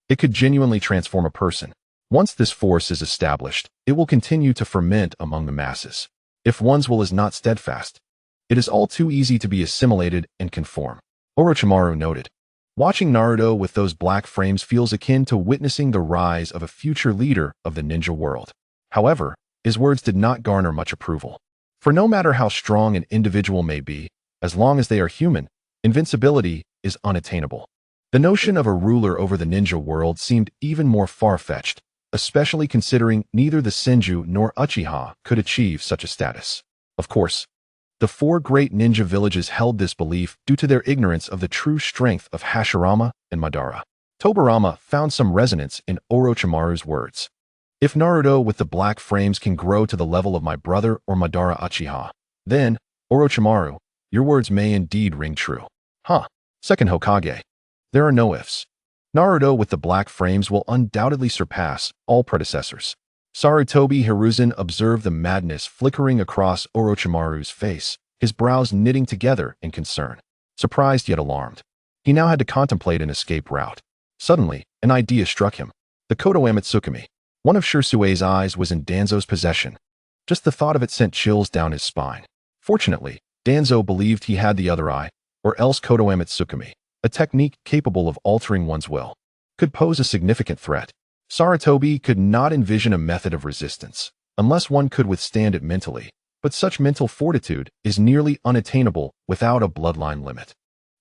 It could genuinely transform a person. Once this force is established, it will continue to ferment among the masses. If one's will is not steadfast, it is all too easy to be assimilated and conform. Orochimaru noted. Watching Naruto with those black frames feels akin to witnessing the rise of a future leader of the ninja world. However, his words did not garner much approval. For no matter how strong an individual may be, as long as they are human, invincibility is unattainable. The notion of a ruler over the ninja world seemed even more far-fetched, especially considering neither the Senju nor Uchiha could achieve such a status. Of course, the 4 great ninja villages held this belief due to their ignorance of the true strength of Hashirama and Madara. Tobirama found some resonance in Orochimaru's words. If Naruto with the black frames can grow to the level of my brother or Madara Uchiha, then, Orochimaru, your words may indeed ring true. Second Hokage. There are no ifs. Naruto with the black frames will undoubtedly surpass all predecessors. Sarutobi Hiruzen observed the madness flickering across Orochimaru's face, his brows knitting together in concern. Surprised yet alarmed, he now had to contemplate an escape route. Suddenly, an idea struck him. The Konoha Tsukumi. One of Shirsue's eyes was in Danzo's possession. Just the thought of it sent chills down his spine. Fortunately, Danzo believed he had the other eye, or else Konoha Tsukumi, a technique capable of altering one's will, could pose a significant threat. Sarutobi could not envision a method of resistance, unless one could withstand it mentally, but such mental fortitude is nearly unattainable without a bloodline limit.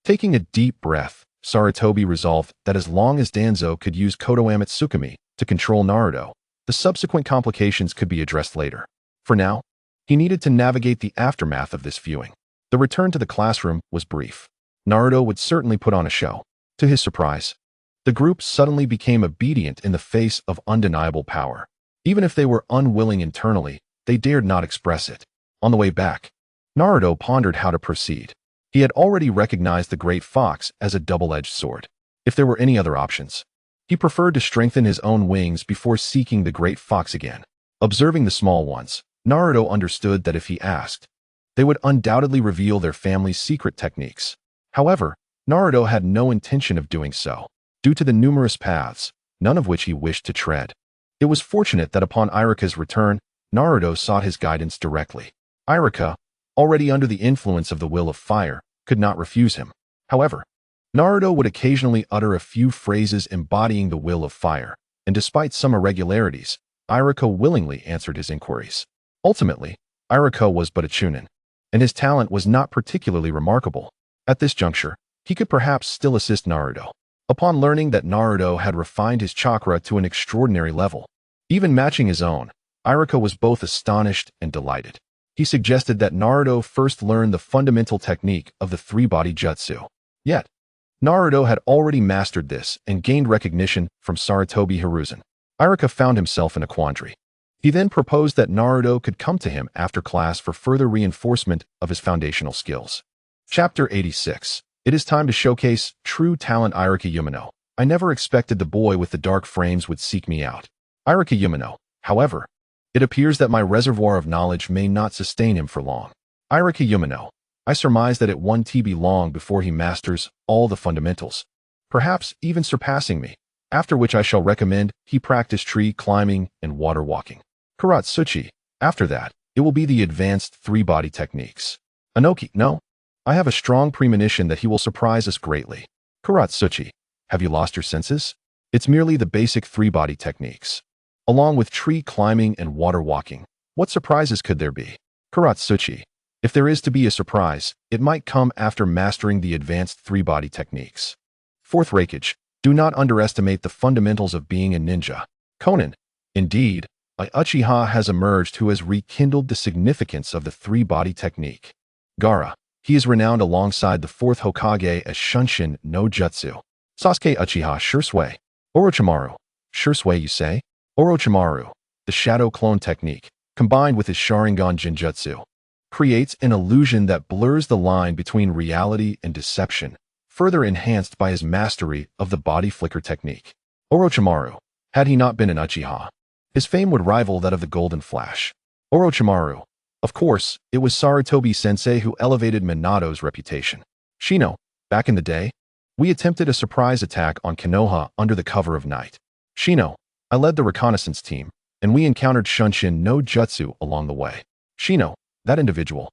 Taking a deep breath, Sarutobi resolved that as long as Danzo could use Konoha Tsukumi to control Naruto, the subsequent complications could be addressed later. For now, he needed to navigate the aftermath of this viewing. The return to the classroom was brief. Naruto would certainly put on a show. To his surprise, the group suddenly became obedient in the face of undeniable power. Even if they were unwilling internally, they dared not express it. On the way back, Naruto pondered how to proceed. He had already recognized the great fox as a double-edged sword. If there were any other options, he preferred to strengthen his own wings before seeking the great fox again. Observing the small ones, Naruto understood that if he asked, they would undoubtedly reveal their family's secret techniques. However, Naruto had no intention of doing so, due to the numerous paths, none of which he wished to tread. It was fortunate that upon Iruka's return, Naruto sought his guidance directly. Iruka, already under the influence of the will of fire, could not refuse him. However, Naruto would occasionally utter a few phrases embodying the will of fire, and despite some irregularities, Iruka willingly answered his inquiries. Ultimately, Iruka was but a chunin, and his talent was not particularly remarkable. At this juncture, he could perhaps still assist Naruto. Upon learning that Naruto had refined his chakra to an extraordinary level, even matching his own, Iruka was both astonished and delighted. He suggested that Naruto first learn the fundamental technique of the three-body jutsu. Yet, Naruto had already mastered this and gained recognition from Sarutobi Hiruzen. Iruka found himself in a quandary. He then proposed that Naruto could come to him after class for further reinforcement of his foundational skills. Chapter 86. It is time to showcase true talent. Iruka Umino. I never expected the boy with the dark frames would seek me out. Iruka Umino. However, it appears that my reservoir of knowledge may not sustain him for long. Iruka Umino. I surmise that it won't be long before he masters all the fundamentals, perhaps even surpassing me, after which I shall recommend he practice tree climbing and water walking. Kuratsuchi. After that, it will be the advanced three-body techniques. Anoki. No. I have a strong premonition that he will surprise us greatly. Kuratsuchi. Have you lost your senses? It's merely the basic three-body techniques. Along with tree climbing and water walking, what surprises could there be? Kuratsuchi. If there is to be a surprise, it might come after mastering the advanced three-body techniques. Fourth Raikage. Do not underestimate the fundamentals of being a ninja. Konan. Indeed, a Uchiha has emerged who has rekindled the significance of the three-body technique. Gaara. He is renowned alongside the fourth Hokage as Shunshin no Jutsu. Sasuke Uchiha Shursui. Orochimaru. Shursui, you say? Orochimaru, the shadow clone technique, combined with his Sharingan Jinjutsu, creates an illusion that blurs the line between reality and deception, further enhanced by his mastery of the body flicker technique. Orochimaru, had he not been an Uchiha, his fame would rival that of the Golden Flash. Orochimaru. Of course, it was Sarutobi-sensei who elevated Minato's reputation. Shino. Back in the day, we attempted a surprise attack on Konoha under the cover of night. Shino. I led the reconnaissance team, and we encountered Shunshin no Jutsu along the way. Shino. That individual,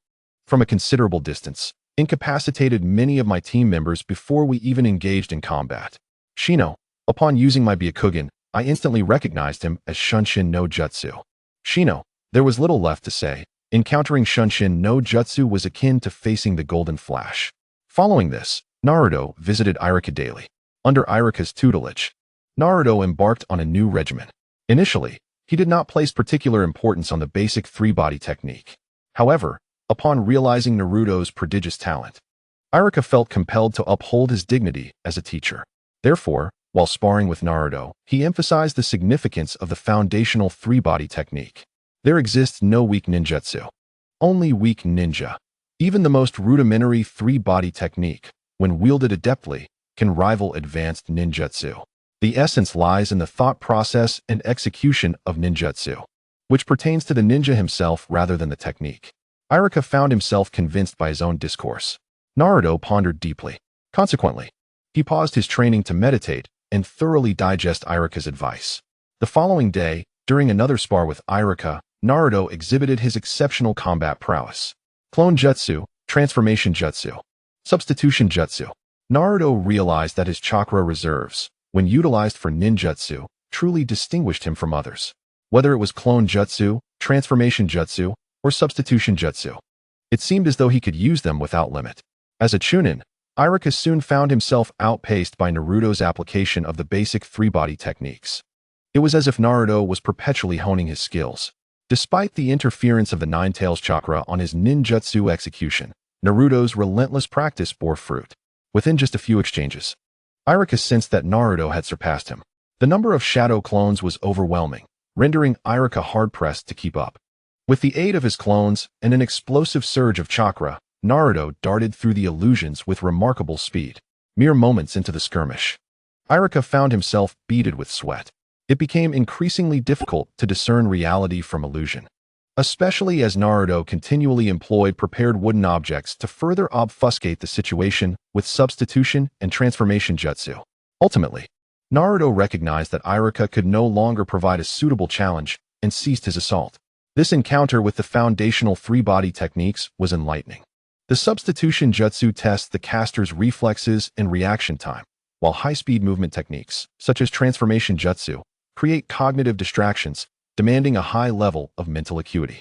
from a considerable distance, incapacitated many of my team members before we even engaged in combat. Shino. Upon using my Byakugan, I instantly recognized him as Shunshin no Jutsu. Shino. There was little left to say. Encountering Shunshin no Jutsu was akin to facing the Golden Flash. Following this, Naruto visited Iruka daily. Under Iruka's tutelage, Naruto embarked on a new regimen. Initially, he did not place particular importance on the basic three-body technique. However, upon realizing Naruto's prodigious talent, Iruka felt compelled to uphold his dignity as a teacher. Therefore, while sparring with Naruto, he emphasized the significance of the foundational three-body technique. There exists no weak ninjutsu, only weak ninja. Even the most rudimentary three-body technique, when wielded adeptly, can rival advanced ninjutsu. The essence lies in the thought process and execution of ninjutsu, which pertains to the ninja himself rather than the technique. Iruka found himself convinced by his own discourse. Naruto pondered deeply. Consequently, he paused his training to meditate and thoroughly digest Iruka's advice. The following day, during another spar with Iruka, Naruto exhibited his exceptional combat prowess. Clone Jutsu, Transformation Jutsu, Substitution Jutsu. Naruto realized that his chakra reserves, when utilized for ninjutsu, truly distinguished him from others. Whether it was Clone Jutsu, Transformation Jutsu, or Substitution Jutsu, it seemed as though he could use them without limit. As a chunin, Iruka soon found himself outpaced by Naruto's application of the basic three-body techniques. It was as if Naruto was perpetually honing his skills. Despite the interference of the Nine-Tails chakra on his ninjutsu execution, Naruto's relentless practice bore fruit. Within just a few exchanges, Iruka sensed that Naruto had surpassed him. The number of shadow clones was overwhelming, rendering Iruka hard-pressed to keep up. With the aid of his clones and an explosive surge of chakra, Naruto darted through the illusions with remarkable speed. Mere moments into the skirmish, Iruka found himself beaded with sweat. It became increasingly difficult to discern reality from illusion, especially as Naruto continually employed prepared wooden objects to further obfuscate the situation with substitution and transformation jutsu. Ultimately, Naruto recognized that Iruka could no longer provide a suitable challenge and ceased his assault. This encounter with the foundational three-body techniques was enlightening. The substitution jutsu tests the caster's reflexes and reaction time, while high-speed movement techniques, such as transformation jutsu, create cognitive distractions, demanding a high level of mental acuity.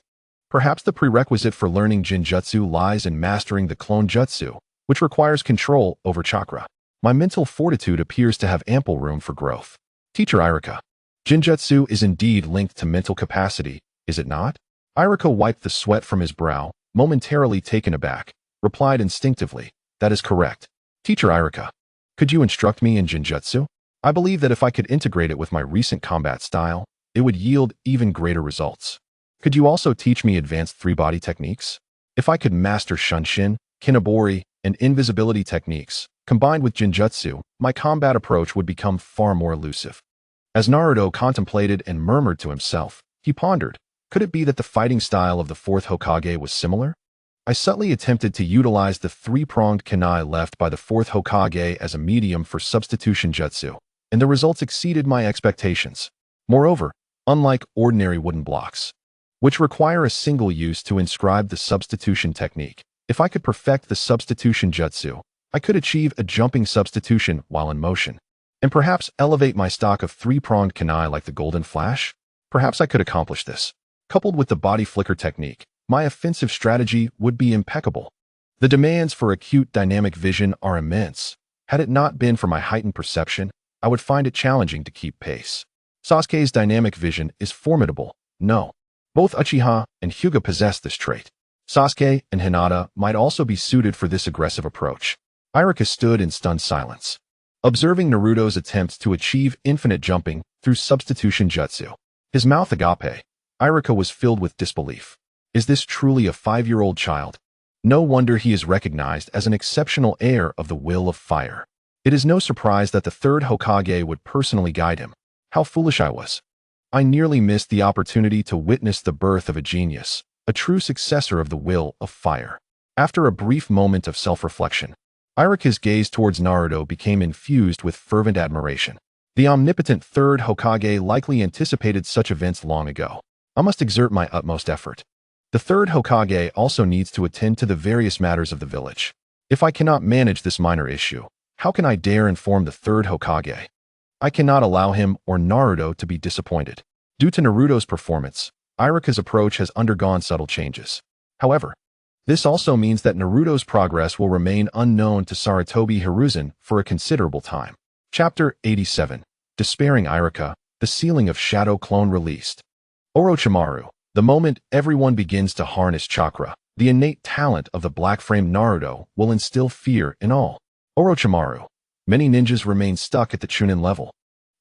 Perhaps the prerequisite for learning Jinjutsu lies in mastering the clone jutsu, which requires control over chakra. My mental fortitude appears to have ample room for growth. Teacher Iruka, Jinjutsu is indeed linked to mental capacity, is it not? Iruka wiped the sweat from his brow, momentarily taken aback, replied instinctively, that is correct. Teacher Iruka, could you instruct me in Jinjutsu? I believe that if I could integrate it with my recent combat style, it would yield even greater results. Could you also teach me advanced three-body techniques? If I could master Shunshin, Kinobori, and invisibility techniques, combined with Jinjutsu, my combat approach would become far more elusive. As Naruto contemplated and murmured to himself, he pondered, could it be that the fighting style of the fourth Hokage was similar? I subtly attempted to utilize the three-pronged kunai left by the fourth Hokage as a medium for substitution jutsu, and the results exceeded my expectations. Moreover, unlike ordinary wooden blocks, which require a single use to inscribe the substitution technique, if I could perfect the substitution jutsu, I could achieve a jumping substitution while in motion, and perhaps elevate my stock of three-pronged kunai like the Golden Flash. Perhaps I could accomplish this. Coupled with the body flicker technique, my offensive strategy would be impeccable. The demands for acute dynamic vision are immense. Had it not been for my heightened perception, I would find it challenging to keep pace. Sasuke's dynamic vision is formidable. No, both Uchiha and Hyuga possess this trait. Sasuke and Hinata might also be suited for this aggressive approach. Iruka stood in stunned silence, observing Naruto's attempts to achieve infinite jumping through substitution jutsu. His mouth agape, Iruka was filled with disbelief. Is this truly a 5-year-old child? No wonder he is recognized as an exceptional heir of the will of fire. It is no surprise that the third Hokage would personally guide him. How foolish I was. I nearly missed the opportunity to witness the birth of a genius, a true successor of the will of fire. After a brief moment of self-reflection, Iruka's gaze towards Naruto became infused with fervent admiration. The omnipotent third Hokage likely anticipated such events long ago. I must exert my utmost effort. The third Hokage also needs to attend to the various matters of the village. If I cannot manage this minor issue, how can I dare inform the third Hokage? I cannot allow him or Naruto to be disappointed. Due to Naruto's performance, Iruka's approach has undergone subtle changes. However, this also means that Naruto's progress will remain unknown to Sarutobi Hiruzen for a considerable time. Chapter 87. Despairing Iruka, the Sealing of Shadow Clone released. Orochimaru. The moment everyone begins to harness chakra, the innate talent of the black-framed Naruto will instill fear in all. Orochimaru. Many ninjas remain stuck at the Chunin level,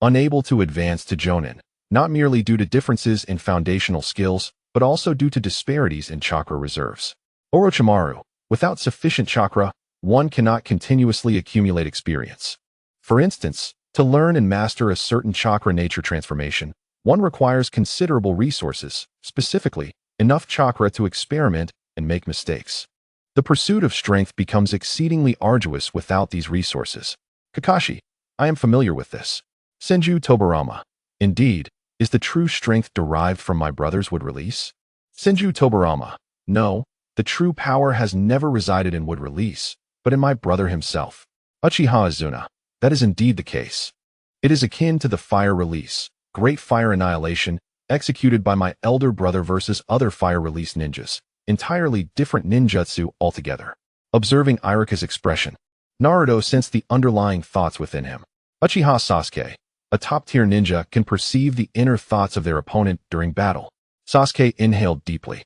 unable to advance to Jonin, not merely due to differences in foundational skills, but also due to disparities in chakra reserves. Orochimaru. Without sufficient chakra, one cannot continuously accumulate experience. For instance, to learn and master a certain chakra nature transformation, one requires considerable resources, specifically, enough chakra to experiment and make mistakes. The pursuit of strength becomes exceedingly arduous without these resources. Kakashi, I am familiar with this. Senju Tobirama. Indeed, is the true strength derived from my brother's wood release? Senju Tobirama. No, the true power has never resided in wood release, but in my brother himself. Uchiha Izuna. That is indeed the case. It is akin to the fire release, great fire annihilation, executed by my elder brother versus other fire release ninjas, entirely different ninjutsu altogether. Observing Iruka's expression, Naruto sensed the underlying thoughts within him. Uchiha Sasuke, a top-tier ninja, can perceive the inner thoughts of their opponent during battle. Sasuke inhaled deeply.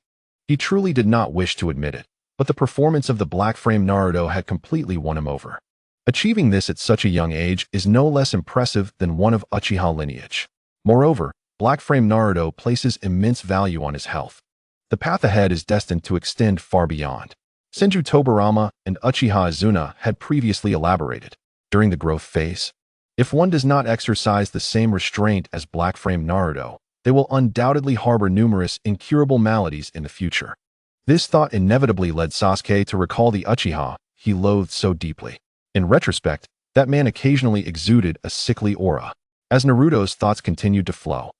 He truly did not wish to admit it, but the performance of the black-frame Naruto had completely won him over. Achieving this at such a young age is no less impressive than one of Uchiha lineage. Moreover, Black Frame Naruto places immense value on his health. The path ahead is destined to extend far beyond. Senju Tobirama and Uchiha Izuna had previously elaborated. During the growth phase, if one does not exercise the same restraint as Black Frame Naruto, they will undoubtedly harbor numerous incurable maladies in the future. This thought inevitably led Sasuke to recall the Uchiha he loathed so deeply. In retrospect, that man occasionally exuded a sickly aura. As Naruto's thoughts continued to flow,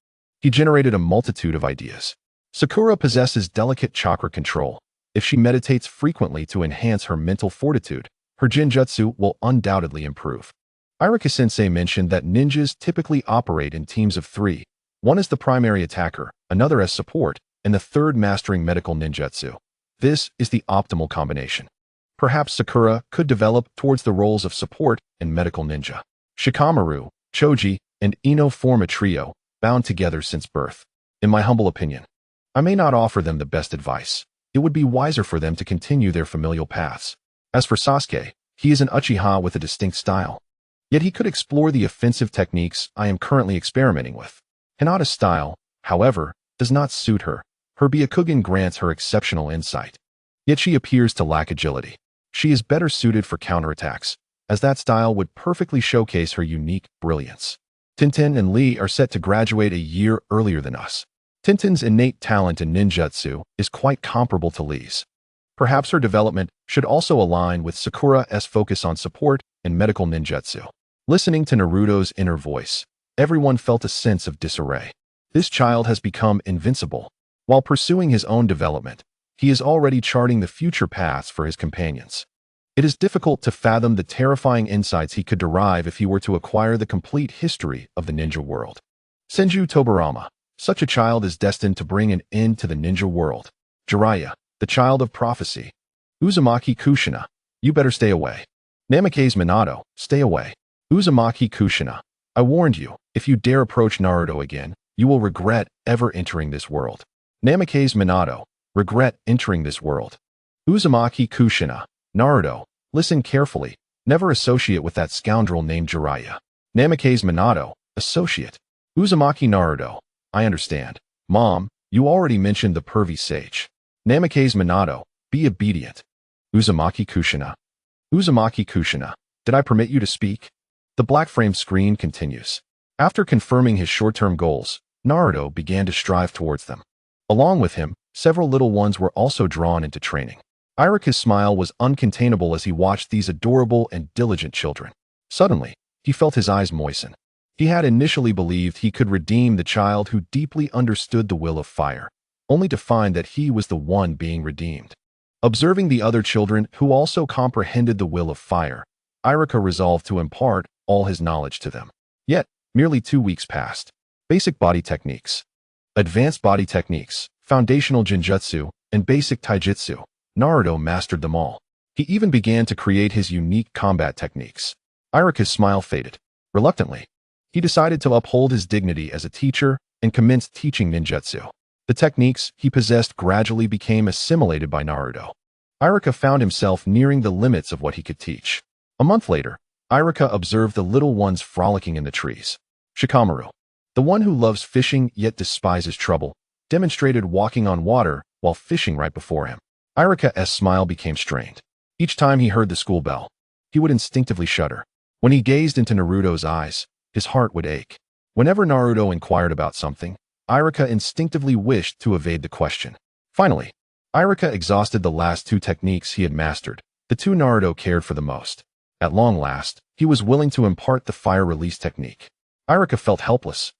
he generated a multitude of ideas. Sakura possesses delicate chakra control. If she meditates frequently to enhance her mental fortitude, her genjutsu will undoubtedly improve. Iruka-sensei mentioned that ninjas typically operate in teams of 3. One is the primary attacker, another as support, and the third mastering medical ninjutsu. This is the optimal combination. Perhaps Sakura could develop towards the roles of support and medical ninja. Shikamaru, Choji, and Ino form a trio, bound together since birth. In my humble opinion, I may not offer them the best advice. It would be wiser for them to continue their familial paths. As for Sasuke, he is an Uchiha with a distinct style. Yet he could explore the offensive techniques I am currently experimenting with. Hinata's style, however, does not suit her. Her Byakugan grants her exceptional insight. Yet she appears to lack agility. She is better suited for counterattacks, as that style would perfectly showcase her unique brilliance. Tintin and Lee are set to graduate a year earlier than us. Tintin's innate talent in ninjutsu is quite comparable to Lee's. Perhaps her development should also align with Sakura's focus on support and medical ninjutsu. Listening to Naruto's inner voice, everyone felt a sense of disarray. This child has become invincible. While pursuing his own development, he is already charting the future paths for his companions. It is difficult to fathom the terrifying insights he could derive if he were to acquire the complete history of the ninja world. Senju Tobirama. Such a child is destined to bring an end to the ninja world. Jiraiya, the child of prophecy. Uzumaki Kushina, you better stay away. Namikaze Minato, stay away. Uzumaki Kushina, I warned you, if you dare approach Naruto again, you will regret ever entering this world. Namikaze Minato, regret entering this world. Uzumaki Kushina, Naruto, listen carefully, never associate with that scoundrel named Jiraiya. Namikaze Minato, associate. Uzumaki Naruto, I understand. Mom, you already mentioned the pervy sage. Namikaze Minato, be obedient. Uzumaki Kushina. Uzumaki Kushina, did I permit you to speak? The black frame screen continues. After confirming his short-term goals, Naruto began to strive towards them. Along with him, several little ones were also drawn into training. Iruka's smile was uncontainable as he watched these adorable and diligent children. Suddenly, he felt his eyes moisten. He had initially believed he could redeem the child who deeply understood the will of fire, only to find that he was the one being redeemed. Observing the other children who also comprehended the will of fire, Iruka resolved to impart all his knowledge to them. Yet, merely 2 weeks passed. Basic body techniques, advanced body techniques, foundational genjutsu, and basic taijutsu. Naruto mastered them all. He even began to create his unique combat techniques. Iruka's smile faded. Reluctantly, he decided to uphold his dignity as a teacher and commenced teaching ninjutsu. The techniques he possessed gradually became assimilated by Naruto. Iruka found himself nearing the limits of what he could teach. A month later, Iruka observed the little ones frolicking in the trees. Shikamaru, the one who loves fishing yet despises trouble, demonstrated walking on water while fishing right before him. Iruka's smile became strained. Each time he heard the school bell, he would instinctively shudder. When he gazed into Naruto's eyes, his heart would ache. Whenever Naruto inquired about something, Iruka instinctively wished to evade the question. Finally, Iruka exhausted the last 2 techniques he had mastered, the 2 Naruto cared for the most. At long last, he was willing to impart the fire release technique. Iruka felt helpless.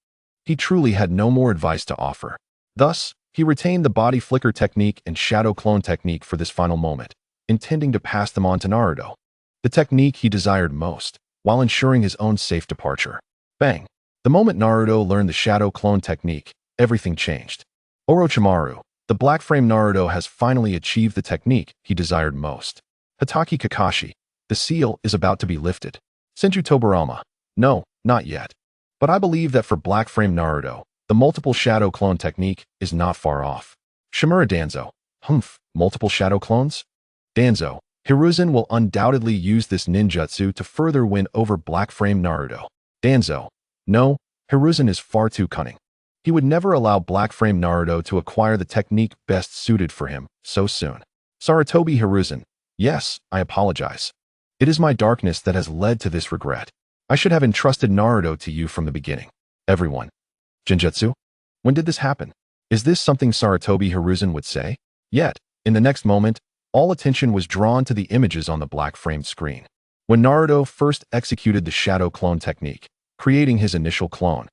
He truly had no more advice to offer. Thus, he retained the body flicker technique and shadow clone technique for this final moment, intending to pass them on to Naruto, the technique he desired most, while ensuring his own safe departure. Bang! The moment Naruto learned the shadow clone technique, everything changed. Orochimaru, the black frame Naruto has finally achieved the technique he desired most. Hatake Kakashi, the seal is about to be lifted. Senju Tobirama, no, not yet. But I believe that for black frame Naruto, the multiple shadow clone technique is not far off. Shimura Danzo, multiple shadow clones? Danzo, Hiruzen will undoubtedly use this ninjutsu to further win over black frame Naruto. Danzo, no, Hiruzen is far too cunning. He would never allow Black Frame Naruto to acquire the technique best suited for him so soon. Sarutobi Hiruzen. Yes, I apologize. It is my darkness that has led to this regret. I should have entrusted Naruto to you from the beginning. Everyone. Genjutsu? When did this happen? Is this something Sarutobi Hiruzen would say? Yet, in the next moment, all attention was drawn to the images on the black-framed screen. When Naruto first executed the shadow clone technique, creating his initial clone,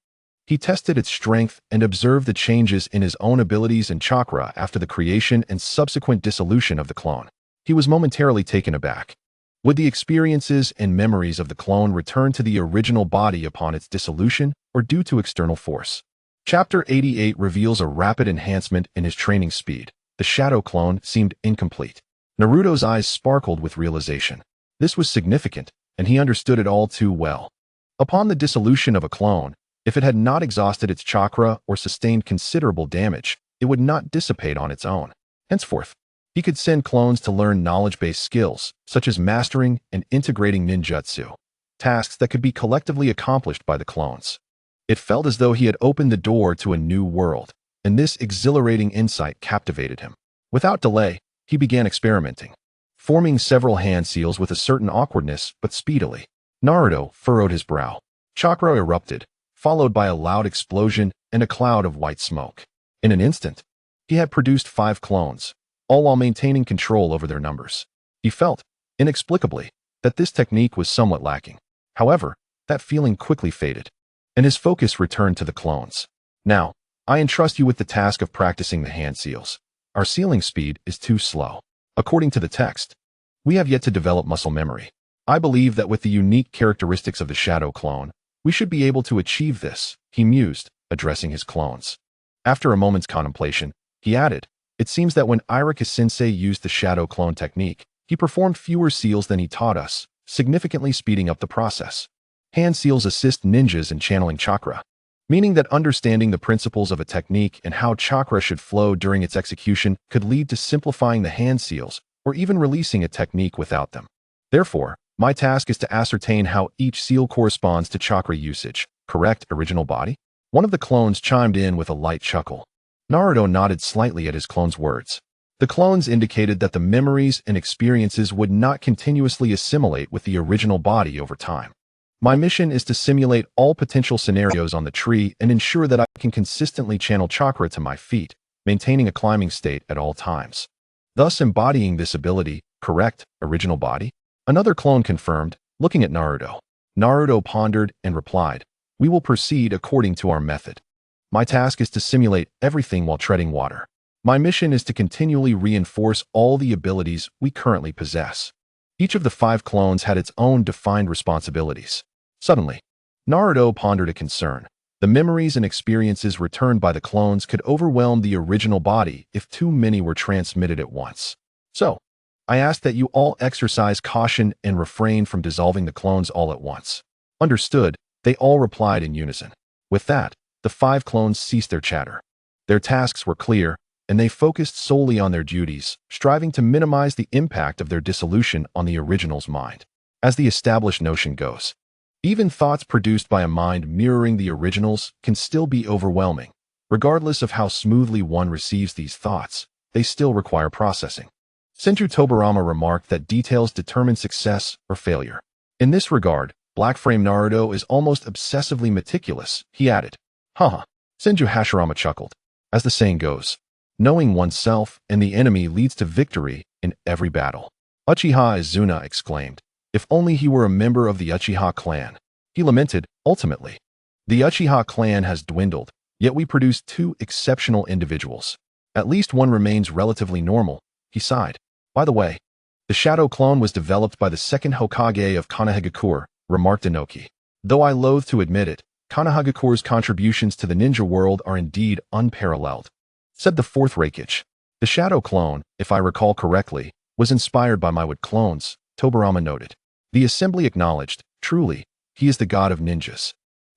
he tested its strength and observed the changes in his own abilities and chakra after the creation and subsequent dissolution of the clone. He was momentarily taken aback. Would the experiences and memories of the clone return to the original body upon its dissolution or due to external force? Chapter 88 reveals a rapid enhancement in his training speed. The shadow clone seemed incomplete. Naruto's eyes sparkled with realization. This was significant, and he understood it all too well. Upon the dissolution of a clone, if it had not exhausted its chakra or sustained considerable damage, it would not dissipate on its own. Henceforth, he could send clones to learn knowledge-based skills, such as mastering and integrating ninjutsu, tasks that could be collectively accomplished by the clones. It felt as though he had opened the door to a new world, and this exhilarating insight captivated him. Without delay, he began experimenting, forming several hand seals with a certain awkwardness but speedily. Naruto furrowed his brow. Chakra erupted, followed by a loud explosion and a cloud of white smoke. In an instant, he had produced 5 clones, all while maintaining control over their numbers. He felt, inexplicably, that this technique was somewhat lacking. However, that feeling quickly faded, and his focus returned to the clones. Now, I entrust you with the task of practicing the hand seals. Our sealing speed is too slow. According to the text, we have yet to develop muscle memory. I believe that with the unique characteristics of the shadow clone, we should be able to achieve this, he mused, addressing his clones. After a moment's contemplation, he added, it seems that when Irika-sensei used the shadow clone technique, he performed fewer seals than he taught us, significantly speeding up the process. Hand seals assist ninjas in channeling chakra, meaning that understanding the principles of a technique and how chakra should flow during its execution could lead to simplifying the hand seals or even releasing a technique without them. Therefore, my task is to ascertain how each seal corresponds to chakra usage. Correct, original body? One of the clones chimed in with a light chuckle. Naruto nodded slightly at his clone's words. The clones indicated that the memories and experiences would not continuously assimilate with the original body over time. My mission is to simulate all potential scenarios on the tree and ensure that I can consistently channel chakra to my feet, maintaining a climbing state at all times. Thus embodying this ability, correct, original body? Another clone confirmed, looking at Naruto. Naruto pondered and replied, we will proceed according to our method. My task is to simulate everything while treading water. My mission is to continually reinforce all the abilities we currently possess. Each of the 5 clones had its own defined responsibilities. Suddenly, Naruto pondered a concern. The memories and experiences returned by the clones could overwhelm the original body if too many were transmitted at once. So, I ask that you all exercise caution and refrain from dissolving the clones all at once. Understood, they all replied in unison. With that, the 5 clones ceased their chatter. Their tasks were clear, and they focused solely on their duties, striving to minimize the impact of their dissolution on the original's mind. As the established notion goes, even thoughts produced by a mind mirroring the original's can still be overwhelming. Regardless of how smoothly one receives these thoughts, they still require processing. Senju Tobirama remarked that details determine success or failure. In this regard, Black Frame Naruto is almost obsessively meticulous, he added. Haha. Senju Hashirama chuckled. As the saying goes, knowing oneself and the enemy leads to victory in every battle. Uchiha Izuna exclaimed. If only he were a member of the Uchiha clan. He lamented, ultimately. The Uchiha clan has dwindled, yet we produce 2 exceptional individuals. At least one remains relatively normal, he sighed. By the way, the shadow clone was developed by the second Hokage of Konoha, remarked Inoki. Though I loathe to admit it, Konoha contributions to the ninja world are indeed unparalleled, said the 4th Raikage. The shadow clone, if I recall correctly, was inspired by my wood clones, Tobirama noted. The assembly acknowledged, truly, he is the god of ninjas.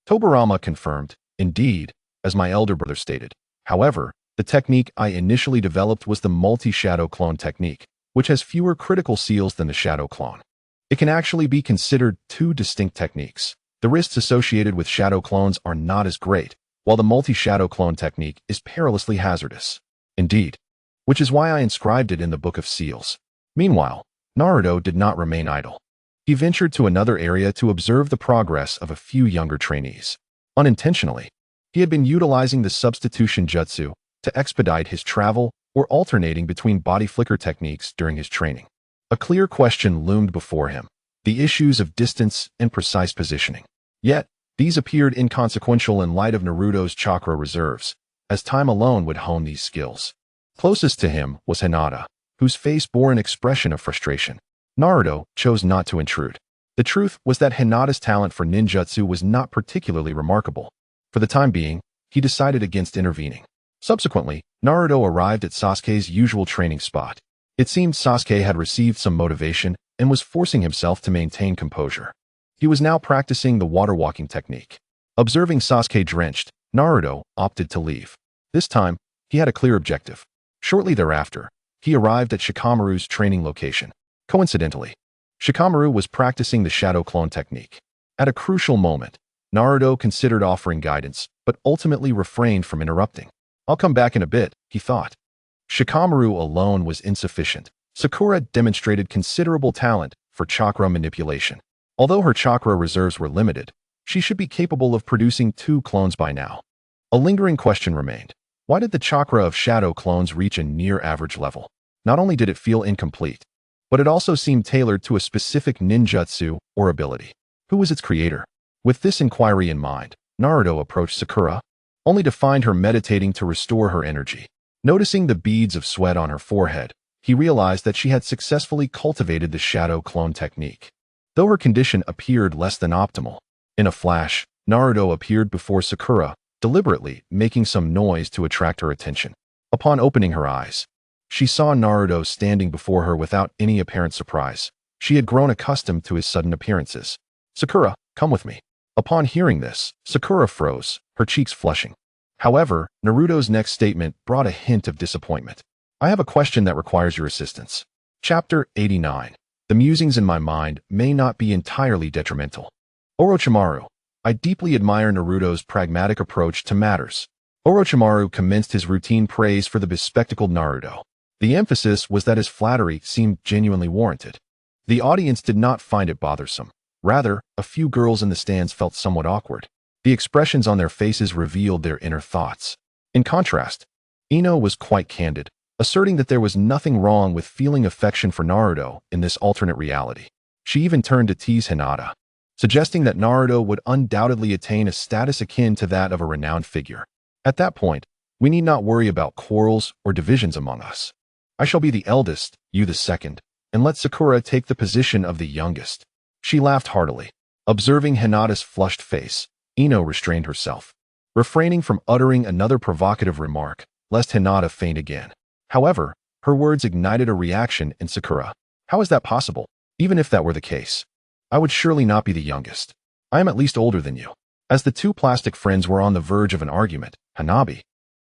Tobirama confirmed, indeed, as my elder brother stated. However, the technique I initially developed was the multi-shadow clone technique, which has fewer critical seals than the shadow clone. It can actually be considered 2 distinct techniques. The risks associated with shadow clones are not as great, while the multi-shadow clone technique is perilously hazardous. Indeed, which is why I inscribed it in the Book of Seals. Meanwhile, Naruto did not remain idle. He ventured to another area to observe the progress of a few younger trainees. Unintentionally, he had been utilizing the substitution jutsu to expedite his travel or alternating between body flicker techniques during his training. A clear question loomed before him: the issues of distance and precise positioning. Yet, these appeared inconsequential in light of Naruto's chakra reserves, as time alone would hone these skills. Closest to him was Hinata, whose face bore an expression of frustration. Naruto chose not to intrude. The truth was that Hinata's talent for ninjutsu was not particularly remarkable. For the time being, he decided against intervening. Subsequently, Naruto arrived at Sasuke's usual training spot. It seemed Sasuke had received some motivation and was forcing himself to maintain composure. He was now practicing the water walking technique. Observing Sasuke drenched, Naruto opted to leave. This time, he had a clear objective. Shortly thereafter, he arrived at Shikamaru's training location. Coincidentally, Shikamaru was practicing the shadow clone technique. At a crucial moment, Naruto considered offering guidance, but ultimately refrained from interrupting. "I'll come back in a bit," he thought. Shikamaru alone was insufficient. Sakura demonstrated considerable talent for chakra manipulation. Although her chakra reserves were limited, she should be capable of producing 2 clones by now. A lingering question remained. Why did the chakra of shadow clones reach a near-average level? Not only did it feel incomplete, but it also seemed tailored to a specific ninjutsu or ability. Who was its creator? With this inquiry in mind, Naruto approached Sakura, only to find her meditating to restore her energy. Noticing the beads of sweat on her forehead, he realized that she had successfully cultivated the shadow clone technique. Though her condition appeared less than optimal, in a flash, Naruto appeared before Sakura, deliberately making some noise to attract her attention. Upon opening her eyes, she saw Naruto standing before her without any apparent surprise. She had grown accustomed to his sudden appearances. "Sakura, come with me." Upon hearing this, Sakura froze, her cheeks flushing. However, Naruto's next statement brought a hint of disappointment. "I have a question that requires your assistance." Chapter 89. The musings in my mind may not be entirely detrimental. Orochimaru. I deeply admire Naruto's pragmatic approach to matters. Orochimaru commenced his routine praise for the bespectacled Naruto. The emphasis was that his flattery seemed genuinely warranted. The audience did not find it bothersome. Rather, a few girls in the stands felt somewhat awkward. The expressions on their faces revealed their inner thoughts. In contrast, Ino was quite candid, asserting that there was nothing wrong with feeling affection for Naruto in this alternate reality. She even turned to tease Hinata, suggesting that Naruto would undoubtedly attain a status akin to that of a renowned figure. At that point, we need not worry about quarrels or divisions among us. I shall be the eldest, you the second, and let Sakura take the position of the youngest. She laughed heartily. Observing Hinata's flushed face, Ino restrained herself, refraining from uttering another provocative remark, lest Hinata faint again. However, her words ignited a reaction in Sakura. How is that possible? Even if that were the case, I would surely not be the youngest. I am at least older than you. As the two plastic friends were on the verge of an argument, Hanabi,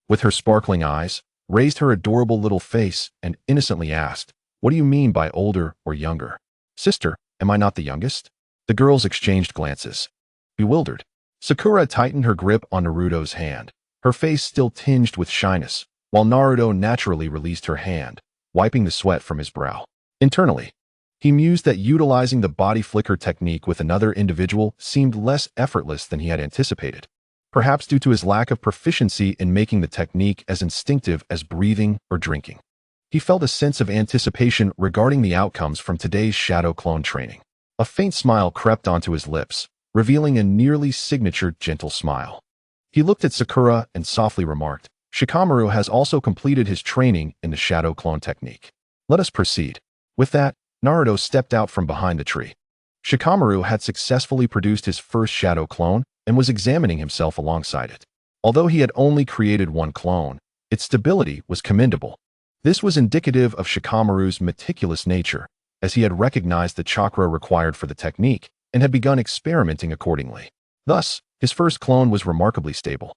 with her sparkling eyes, raised her adorable little face and innocently asked, "What do you mean by older or younger?" "Sister, am I not the youngest?" The girls exchanged glances. Bewildered, Sakura tightened her grip on Naruto's hand, her face still tinged with shyness, while Naruto naturally released her hand, wiping the sweat from his brow. Internally, he mused that utilizing the body flicker technique with another individual seemed less effortless than he had anticipated, perhaps due to his lack of proficiency in making the technique as instinctive as breathing or drinking. He felt a sense of anticipation regarding the outcomes from today's shadow clone training. A faint smile crept onto his lips, revealing a nearly signature gentle smile. He looked at Sakura and softly remarked, "Shikamaru has also completed his training in the shadow clone technique. Let us proceed." With that, Naruto stepped out from behind the tree. Shikamaru had successfully produced his first shadow clone and was examining himself alongside it. Although he had only created one clone, its stability was commendable. This was indicative of Shikamaru's meticulous nature, as he had recognized the chakra required for the technique and had begun experimenting accordingly. Thus, his first clone was remarkably stable,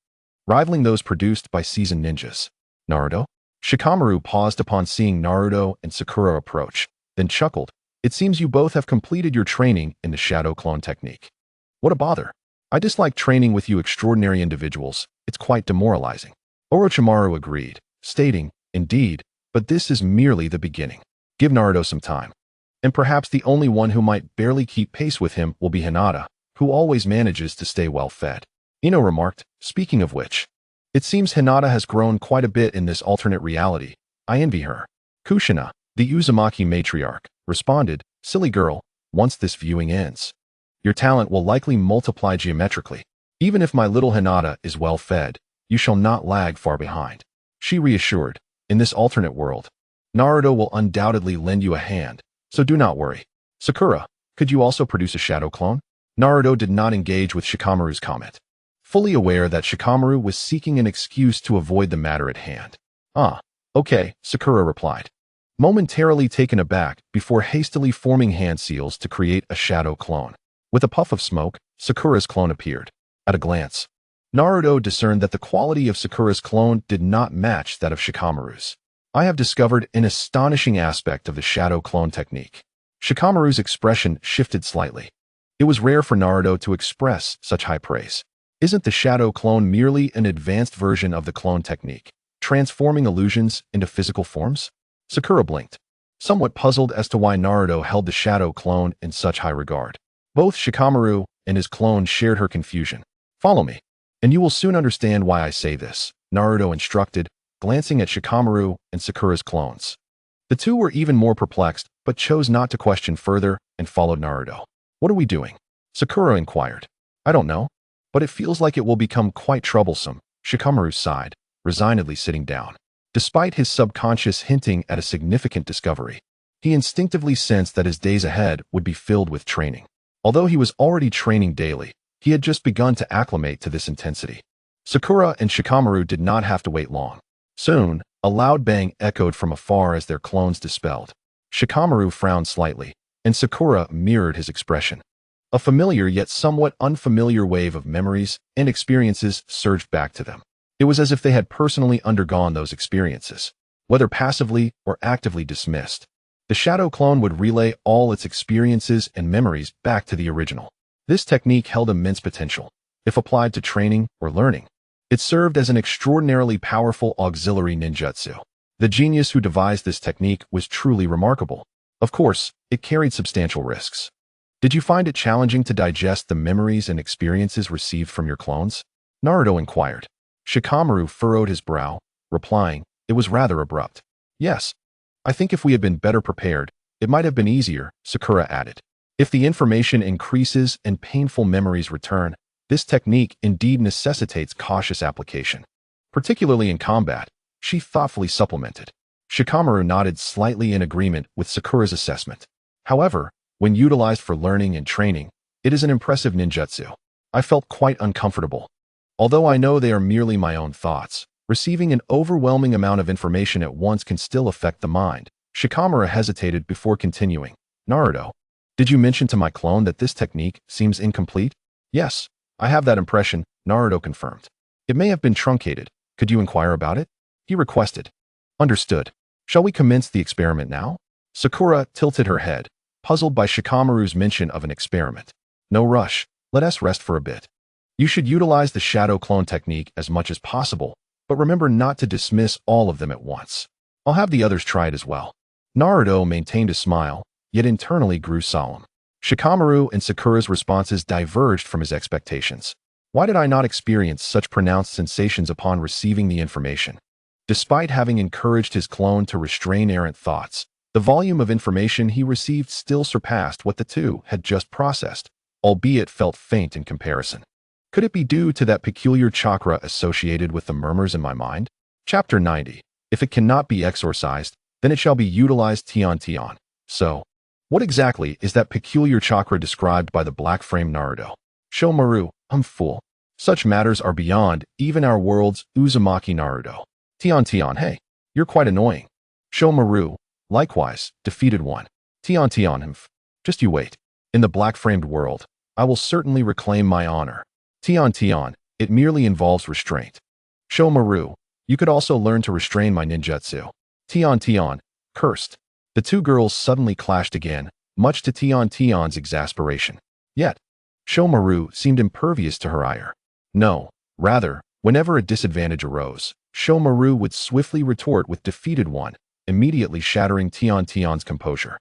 rivaling those produced by seasoned ninjas. "Naruto?" Shikamaru paused upon seeing Naruto and Sakura approach, then chuckled. "It seems you both have completed your training in the shadow clone technique. What a bother. I dislike training with you extraordinary individuals. It's quite demoralizing. Orochimaru agreed, stating, indeed, but this is merely the beginning. Give Naruto some time. And perhaps the only one who might barely keep pace with him will be Hinata, who always manages to stay well fed. Ino remarked, speaking of which, it seems Hinata has grown quite a bit in this alternate reality. I envy her. Kushina, the Uzumaki matriarch, responded, silly girl, once this viewing ends, your talent will likely multiply geometrically. Even if my little Hinata is well fed, you shall not lag far behind. She reassured, in this alternate world, Naruto will undoubtedly lend you a hand, so do not worry. Sakura, could you also produce a shadow clone? Naruto did not engage with Shikamaru's comment, fully aware that Shikamaru was seeking an excuse to avoid the matter at hand. Ah, okay, Sakura replied, momentarily taken aback before hastily forming hand seals to create a shadow clone. With a puff of smoke, Sakura's clone appeared. At a glance, Naruto discerned that the quality of Sakura's clone did not match that of Shikamaru's. I have discovered an astonishing aspect of the shadow clone technique. Shikamaru's expression shifted slightly. It was rare for Naruto to express such high praise. Isn't the shadow clone merely an advanced version of the clone technique, transforming illusions into physical forms? Sakura blinked, somewhat puzzled as to why Naruto held the shadow clone in such high regard. Both Shikamaru and his clone shared her confusion. Follow me, and you will soon understand why I say this, Naruto instructed, glancing at Shikamaru and Sakura's clones. The two were even more perplexed, but chose not to question further and followed Naruto. What are we doing? Sakura inquired. I don't know, but it feels like it will become quite troublesome, Shikamaru sighed, resignedly sitting down. Despite his subconscious hinting at a significant discovery, he instinctively sensed that his days ahead would be filled with training. Although he was already training daily, he had just begun to acclimate to this intensity. Sakura and Shikamaru did not have to wait long. Soon, a loud bang echoed from afar as their clones dispelled. Shikamaru frowned slightly, and Sakura mirrored his expression. A familiar yet somewhat unfamiliar wave of memories and experiences surged back to them. It was as if they had personally undergone those experiences, whether passively or actively dismissed. The shadow clone would relay all its experiences and memories back to the original. This technique held immense potential. If applied to training or learning, it served as an extraordinarily powerful auxiliary ninjutsu. The genius who devised this technique was truly remarkable. Of course, it carried substantial risks. Did you find it challenging to digest the memories and experiences received from your clones? Naruto inquired. Shikamaru furrowed his brow, replying, it was rather abrupt. Yes. I think if we had been better prepared, it might have been easier, Sakura added. If the information increases and painful memories return, this technique indeed necessitates cautious application. Particularly in combat, she thoughtfully supplemented. Shikamaru nodded slightly in agreement with Sakura's assessment. However, when utilized for learning and training, it is an impressive ninjutsu. I felt quite uncomfortable. Although I know they are merely my own thoughts, receiving an overwhelming amount of information at once can still affect the mind. Shikamaru hesitated before continuing. Naruto, did you mention to my clone that this technique seems incomplete? Yes, I have that impression, Naruto confirmed. It may have been truncated. Could you inquire about it? He requested. Understood. Shall we commence the experiment now? Sakura tilted her head, puzzled by Shikamaru's mention of an experiment. No rush. Let us rest for a bit. You should utilize the shadow clone technique as much as possible, but remember not to dismiss all of them at once. I'll have the others try it as well. Naruto maintained a smile, yet internally grew solemn. Shikamaru and Sakura's responses diverged from his expectations. Why did I not experience such pronounced sensations upon receiving the information? Despite having encouraged his clone to restrain errant thoughts, the volume of information he received still surpassed what the two had just processed, albeit felt faint in comparison. Could it be due to that peculiar chakra associated with the murmurs in my mind? Chapter 90. If it cannot be exorcised, then it shall be utilized Tion. So, what exactly is that peculiar chakra described by the black-framed Naruto? Shomaru, fool. Such matters are beyond even our world's Uzumaki Naruto. Tion, hey, you're quite annoying. Shomaru, likewise, defeated one. Tion, just you wait. In the black-framed world, I will certainly reclaim my honor. Tion, it merely involves restraint. Shomaru, you could also learn to restrain my ninjutsu. Tion, cursed. The two girls suddenly clashed again, much to Tion's exasperation. Yet, Shomaru seemed impervious to her ire. No, rather, whenever a disadvantage arose, Shomaru would swiftly retort with defeated one, immediately shattering Tion's composure.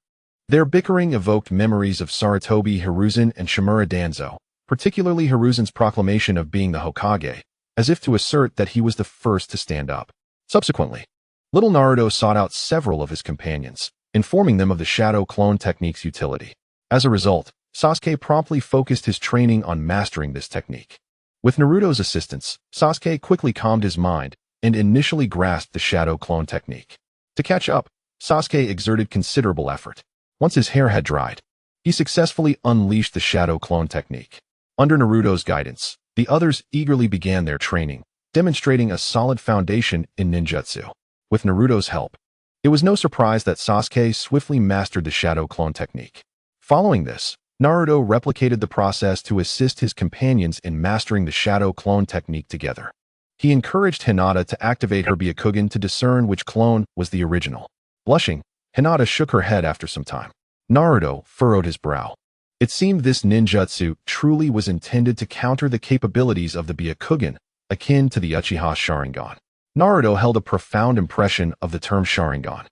Their bickering evoked memories of Sarutobi Hiruzen and Shimura Danzo, particularly Hiruzen's proclamation of being the Hokage, as if to assert that he was the first to stand up. Subsequently, little Naruto sought out several of his companions, informing them of the shadow clone technique's utility. As a result, Sasuke promptly focused his training on mastering this technique. With Naruto's assistance, Sasuke quickly calmed his mind and initially grasped the shadow clone technique. To catch up, Sasuke exerted considerable effort. Once his hair had dried, he successfully unleashed the shadow clone technique. Under Naruto's guidance, the others eagerly began their training, demonstrating a solid foundation in ninjutsu. With Naruto's help, it was no surprise that Sasuke swiftly mastered the shadow clone technique. Following this, Naruto replicated the process to assist his companions in mastering the shadow clone technique together. He encouraged Hinata to activate her Byakugan to discern which clone was the original. Blushing, Hinata shook her head after some time. Naruto furrowed his brow. It seemed this ninjutsu truly was intended to counter the capabilities of the Byakugan, akin to the Uchiha Sharingan. Naruto held a profound impression of the term Sharingan.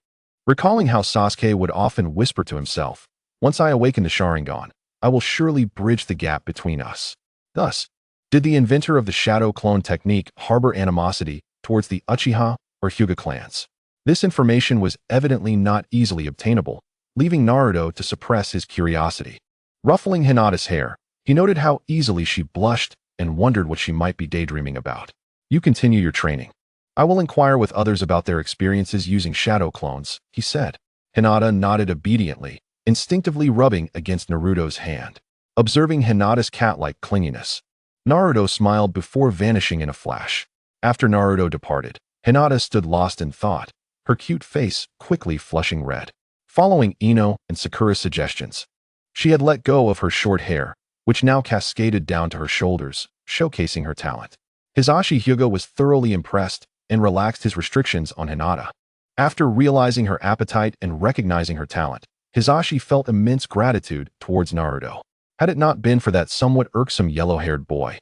Recalling how Sasuke would often whisper to himself, "Once I awaken the Sharingan, I will surely bridge the gap between us." Thus, did the inventor of the shadow clone technique harbor animosity towards the Uchiha or Hyuga clans? This information was evidently not easily obtainable, leaving Naruto to suppress his curiosity. Ruffling Hinata's hair, he noted how easily she blushed and wondered what she might be daydreaming about. "You continue your training. I will inquire with others about their experiences using shadow clones," he said. Hinata nodded obediently, instinctively rubbing against Naruto's hand. Observing Hinata's cat-like clinginess, Naruto smiled before vanishing in a flash. After Naruto departed, Hinata stood lost in thought, her cute face quickly flushing red. Following Ino and Sakura's suggestions, she had let go of her short hair, which now cascaded down to her shoulders, showcasing her talent. Hisashi Hyuga was thoroughly impressed and relaxed his restrictions on Hinata. After realizing her appetite and recognizing her talent, Hisashi felt immense gratitude towards Naruto. Had it not been for that somewhat irksome yellow-haired boy,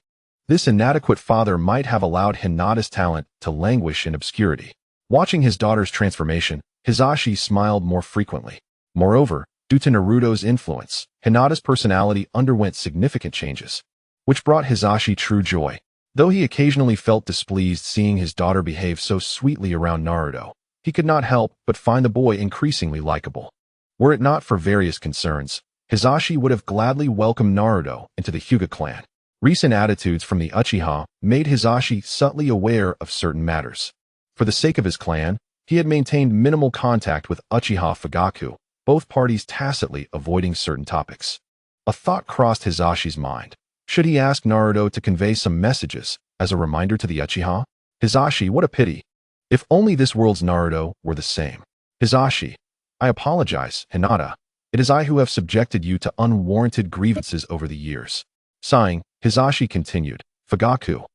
this inadequate father might have allowed Hinata's talent to languish in obscurity. Watching his daughter's transformation, Hisashi smiled more frequently. Moreover, due to Naruto's influence, Hinata's personality underwent significant changes, which brought Hisashi true joy. Though he occasionally felt displeased seeing his daughter behave so sweetly around Naruto, he could not help but find the boy increasingly likable. Were it not for various concerns, Hisashi would have gladly welcomed Naruto into the Hyuga clan. Recent attitudes from the Uchiha made Hisashi subtly aware of certain matters. For the sake of his clan, he had maintained minimal contact with Uchiha Fugaku, both parties tacitly avoiding certain topics. A thought crossed Hisashi's mind. Should he ask Naruto to convey some messages as a reminder to the Uchiha? Hisashi, what a pity. If only this world's Naruto were the same. Hisashi, I apologize, Hinata. It is I who have subjected you to unwarranted grievances over the years. Sighing, Hisashi continued, Fugaku.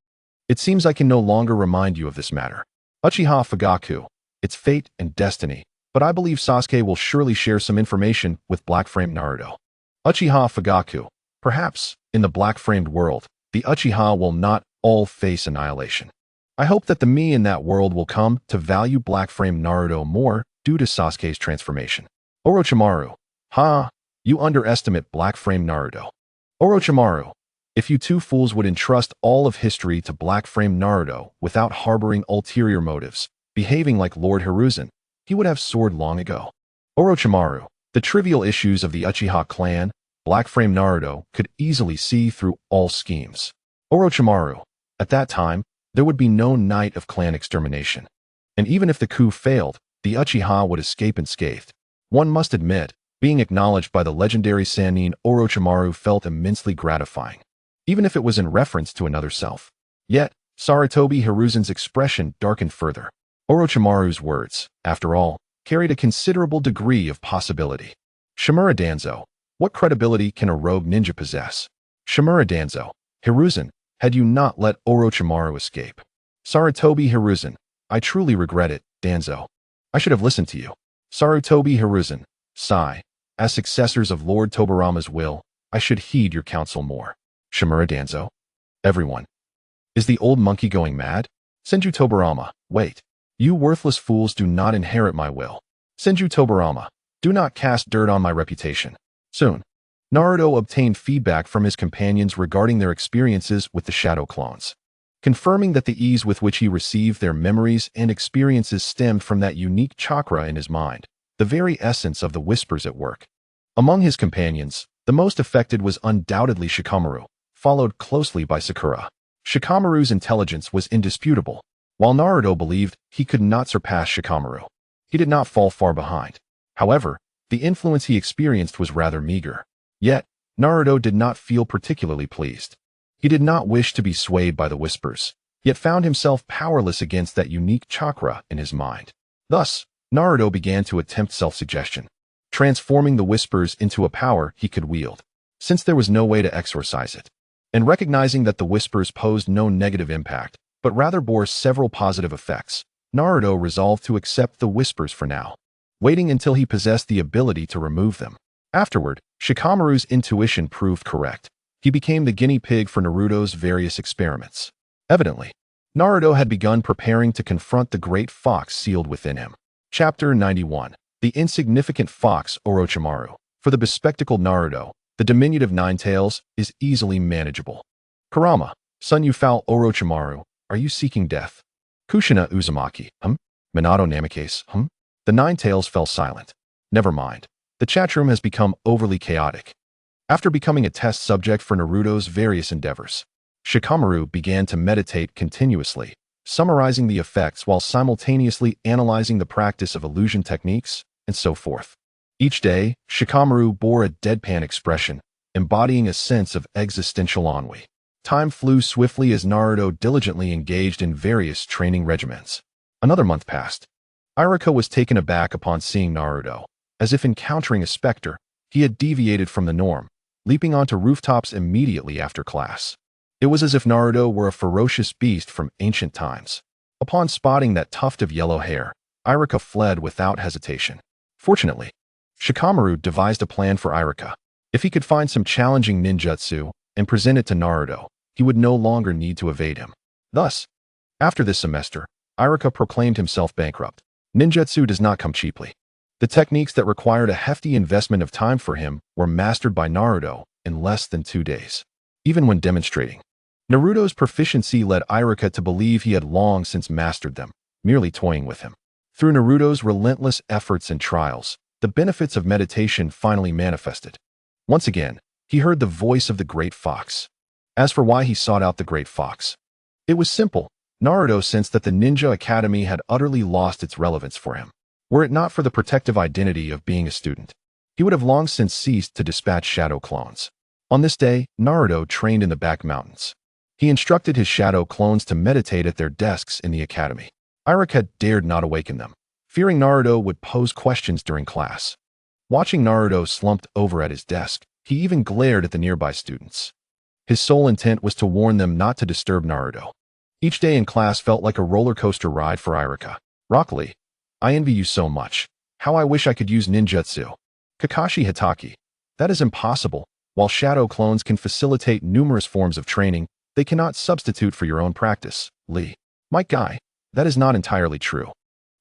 It seems I can no longer remind you of this matter. Uchiha Fugaku, its fate and destiny, but I believe Sasuke will surely share some information with Black-Framed Naruto. Uchiha Fugaku, perhaps, in the Black-Framed world, the Uchiha will not all face annihilation. I hope that the me in that world will come to value Black-Framed Naruto more due to Sasuke's transformation. Orochimaru, you underestimate Black-Framed Naruto. Orochimaru, if you two fools would entrust all of history to Black-Framed Naruto without harboring ulterior motives, behaving like Lord Hiruzen, he would have soared long ago. Orochimaru, the trivial issues of the Uchiha clan, Black-Framed Naruto could easily see through all schemes. Orochimaru, at that time, there would be no night of clan extermination. And even if the coup failed, the Uchiha would escape unscathed. One must admit, being acknowledged by the legendary Sannin Orochimaru felt immensely gratifying, even if it was in reference to another self. Yet, Sarutobi Hiruzen's expression darkened further. Orochimaru's words, after all, carried a considerable degree of possibility. Shimura Danzo, what credibility can a rogue ninja possess? Shimura Danzo, Hiruzen, had you not let Orochimaru escape? Sarutobi Hiruzen, I truly regret it, Danzo. I should have listened to you. Sarutobi Hiruzen, sigh. As successors of Lord Tobirama's will, I should heed your counsel more. Shimura Danzo? Everyone. Is the old monkey going mad? Senju Tobirama, wait. You worthless fools do not inherit my will. Senju Tobirama, do not cast dirt on my reputation. Soon, Naruto obtained feedback from his companions regarding their experiences with the shadow clones, confirming that the ease with which he received their memories and experiences stemmed from that unique chakra in his mind, the very essence of the whispers at work. Among his companions, the most affected was undoubtedly Shikamaru, followed closely by Sakura. Shikamaru's intelligence was indisputable, while Naruto believed he could not surpass Shikamaru. He did not fall far behind. However, the influence he experienced was rather meager. Yet, Naruto did not feel particularly pleased. He did not wish to be swayed by the whispers, yet found himself powerless against that unique chakra in his mind. Thus, Naruto began to attempt self-suggestion, transforming the whispers into a power he could wield, since there was no way to exorcise it. And recognizing that the whispers posed no negative impact, but rather bore several positive effects, Naruto resolved to accept the whispers for now, waiting until he possessed the ability to remove them. Afterward, Shikamaru's intuition proved correct. He became the guinea pig for Naruto's various experiments. Evidently, Naruto had begun preparing to confront the great fox sealed within him. Chapter 91. The insignificant fox Orochimaru. For the bespectacled Naruto, the diminutive Ninetales is easily manageable. Kurama, son you foul Orochimaru, are you seeking death? Kushina Uzumaki, Minato Namikaze, The Ninetales fell silent. Never mind. The chatroom has become overly chaotic. After becoming a test subject for Naruto's various endeavors, Shikamaru began to meditate continuously, summarizing the effects while simultaneously analyzing the practice of illusion techniques, and so forth. Each day, Shikamaru bore a deadpan expression, embodying a sense of existential ennui. Time flew swiftly as Naruto diligently engaged in various training regimens. Another month passed. Iruka was taken aback upon seeing Naruto. As if encountering a specter, he had deviated from the norm, leaping onto rooftops immediately after class. It was as if Naruto were a ferocious beast from ancient times. Upon spotting that tuft of yellow hair, Iruka fled without hesitation. Fortunately, Shikamaru devised a plan for Iruka. If he could find some challenging ninjutsu and present it to Naruto, he would no longer need to evade him. Thus, after this semester, Iruka proclaimed himself bankrupt. Ninjutsu does not come cheaply. The techniques that required a hefty investment of time for him were mastered by Naruto in less than 2 days. Even when demonstrating, Naruto's proficiency led Iruka to believe he had long since mastered them, merely toying with him. Through Naruto's relentless efforts and trials, the benefits of meditation finally manifested. Once again, he heard the voice of the great fox. As for why he sought out the great fox, it was simple. Naruto sensed that the Ninja Academy had utterly lost its relevance for him. Were it not for the protective identity of being a student, he would have long since ceased to dispatch shadow clones. On this day, Naruto trained in the back mountains. He instructed his shadow clones to meditate at their desks in the academy. Iruka dared not awaken them, fearing Naruto would pose questions during class. Watching Naruto slumped over at his desk, he even glared at the nearby students. His sole intent was to warn them not to disturb Naruto. Each day in class felt like a roller coaster ride for Iruka. Rock Lee, I envy you so much. How I wish I could use ninjutsu. Kakashi Hitaki, that is impossible. While shadow clones can facilitate numerous forms of training, they cannot substitute for your own practice. Lee, my guy, that is not entirely true.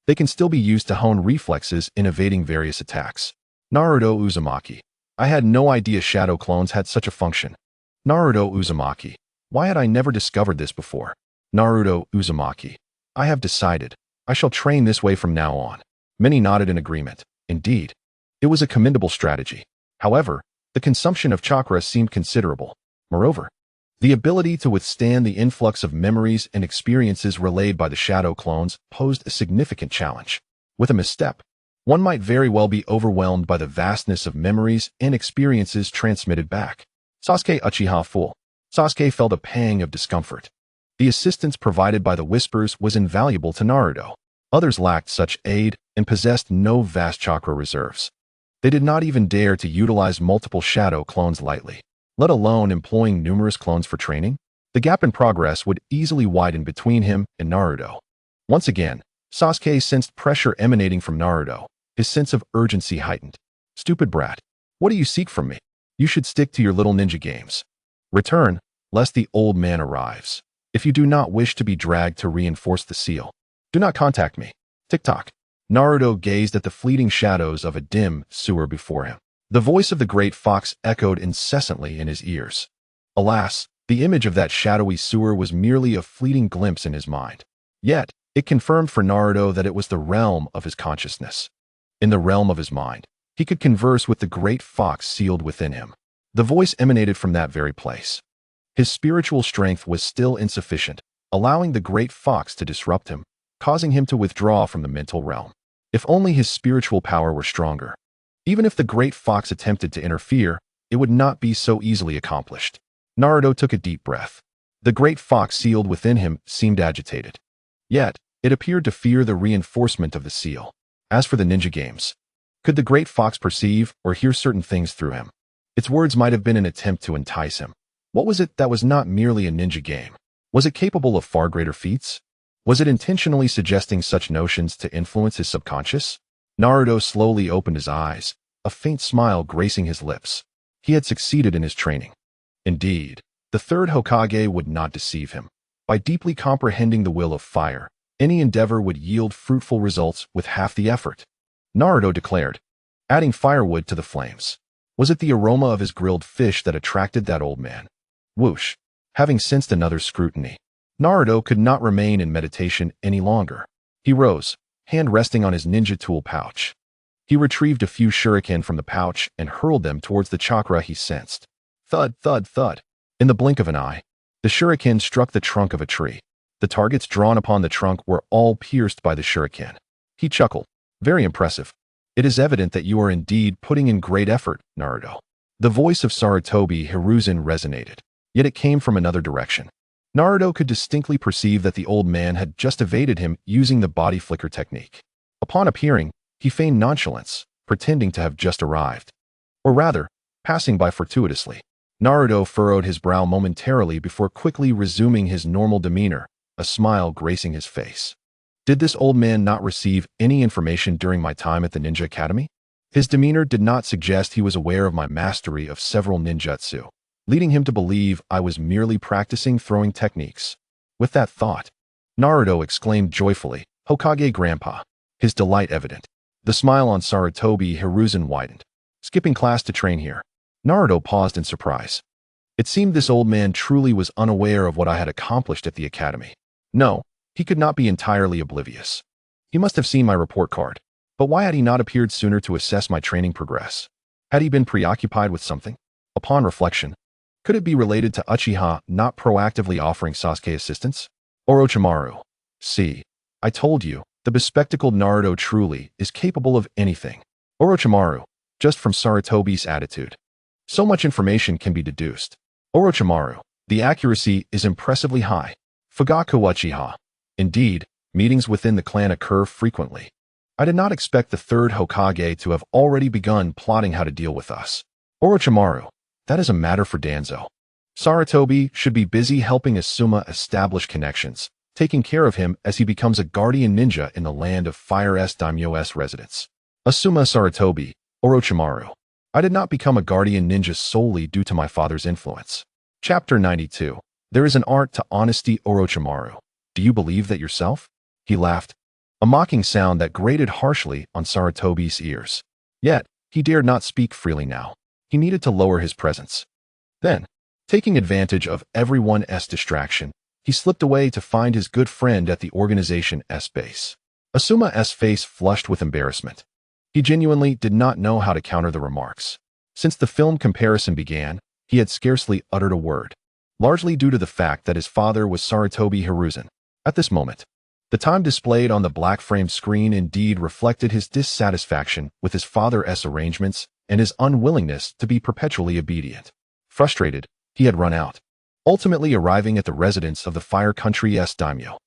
They can still be used to hone reflexes in evading various attacks. Naruto Uzumaki, I had no idea shadow clones had such a function. Naruto Uzumaki, why had I never discovered this before? Naruto Uzumaki, I have decided. I shall train this way from now on. Many nodded in agreement. Indeed, it was a commendable strategy. However, the consumption of chakra seemed considerable. Moreover, the ability to withstand the influx of memories and experiences relayed by the shadow clones posed a significant challenge. With a misstep, one might very well be overwhelmed by the vastness of memories and experiences transmitted back. Sasuke Uchiha Full. Sasuke felt a pang of discomfort. The assistance provided by the whispers was invaluable to Naruto. Others lacked such aid and possessed no vast chakra reserves. They did not even dare to utilize multiple shadow clones lightly, let alone employing numerous clones for training. The gap in progress would easily widen between him and Naruto. Once again, Sasuke sensed pressure emanating from Naruto. His sense of urgency heightened. Stupid brat. What do you seek from me? You should stick to your little ninja games. Return, lest the old man arrives. If you do not wish to be dragged to reinforce the seal, do not contact me. Tick-tock. Naruto gazed at the fleeting shadows of a dim sewer before him. The voice of the great fox echoed incessantly in his ears. Alas, the image of that shadowy sewer was merely a fleeting glimpse in his mind. Yet, it confirmed for Naruto that it was the realm of his consciousness. In the realm of his mind, he could converse with the great fox sealed within him. The voice emanated from that very place. His spiritual strength was still insufficient, allowing the great fox to disrupt him, causing him to withdraw from the mental realm. If only his spiritual power were stronger. Even if the great fox attempted to interfere, it would not be so easily accomplished. Naruto took a deep breath. The great fox sealed within him seemed agitated. Yet, it appeared to fear the reinforcement of the seal. As for the ninja games, could the great fox perceive or hear certain things through him? Its words might have been an attempt to entice him. What was it that was not merely a ninja game? Was it capable of far greater feats? Was it intentionally suggesting such notions to influence his subconscious? Naruto slowly opened his eyes, a faint smile gracing his lips. He had succeeded in his training. Indeed, the third Hokage would not deceive him. By deeply comprehending the will of fire, any endeavor would yield fruitful results with half the effort. Naruto declared, adding firewood to the flames. Was it the aroma of his grilled fish that attracted that old man? Whoosh! Having sensed another scrutiny, Naruto could not remain in meditation any longer. He rose, hand resting on his ninja tool pouch. He retrieved a few shuriken from the pouch and hurled them towards the chakra he sensed. Thud, thud, thud. In the blink of an eye, the shuriken struck the trunk of a tree. The targets drawn upon the trunk were all pierced by the shuriken. He chuckled. Very impressive. It is evident that you are indeed putting in great effort, Naruto. The voice of Sarutobi Hiruzen resonated, yet it came from another direction. Naruto could distinctly perceive that the old man had just evaded him using the body flicker technique. Upon appearing, he feigned nonchalance, pretending to have just arrived. Or rather, passing by fortuitously. Naruto furrowed his brow momentarily before quickly resuming his normal demeanor, a smile gracing his face. Did this old man not receive any information during my time at the Ninja Academy? His demeanor did not suggest he was aware of my mastery of several ninjutsu, leading him to believe I was merely practicing throwing techniques. With that thought, Naruto exclaimed joyfully, Hokage Grandpa, his delight evident. The smile on Sarutobi Hiruzen widened. Skipping class to train here. Naruto paused in surprise. It seemed this old man truly was unaware of what I had accomplished at the academy. No, he could not be entirely oblivious. He must have seen my report card. But why had he not appeared sooner to assess my training progress? Had he been preoccupied with something? Upon reflection, could it be related to Uchiha not proactively offering Sasuke assistance? Orochimaru. See, I told you, the bespectacled Naruto truly is capable of anything. Orochimaru, just from Sarutobi's attitude. So much information can be deduced. Orochimaru, the accuracy is impressively high. Fugaku Uchiha. Indeed, meetings within the clan occur frequently. I did not expect the third Hokage to have already begun plotting how to deal with us. Orochimaru, that is a matter for Danzo. Sarutobi should be busy helping Asuma establish connections, taking care of him as he becomes a guardian ninja in the land of Fire-S Daimyo's residence. Asuma Sarutobi, Orochimaru. I did not become a guardian ninja solely due to my father's influence. Chapter 92. There is an art to honesty, Orochimaru. Do you believe that yourself? He laughed, a mocking sound that grated harshly on Sarutobi's ears. Yet, he dared not speak freely now. He needed to lower his presence. Then, taking advantage of everyone's distraction, he slipped away to find his good friend at the organization's base. Asuma's face flushed with embarrassment. He genuinely did not know how to counter the remarks. Since the film comparison began, he had scarcely uttered a word, largely due to the fact that his father was Sarutobi Hiruzen. At this moment, the time displayed on the black-framed screen indeed reflected his dissatisfaction with his father's arrangements and his unwillingness to be perpetually obedient. Frustrated, he had run out, ultimately arriving at the residence of the Fire Country's daimyo,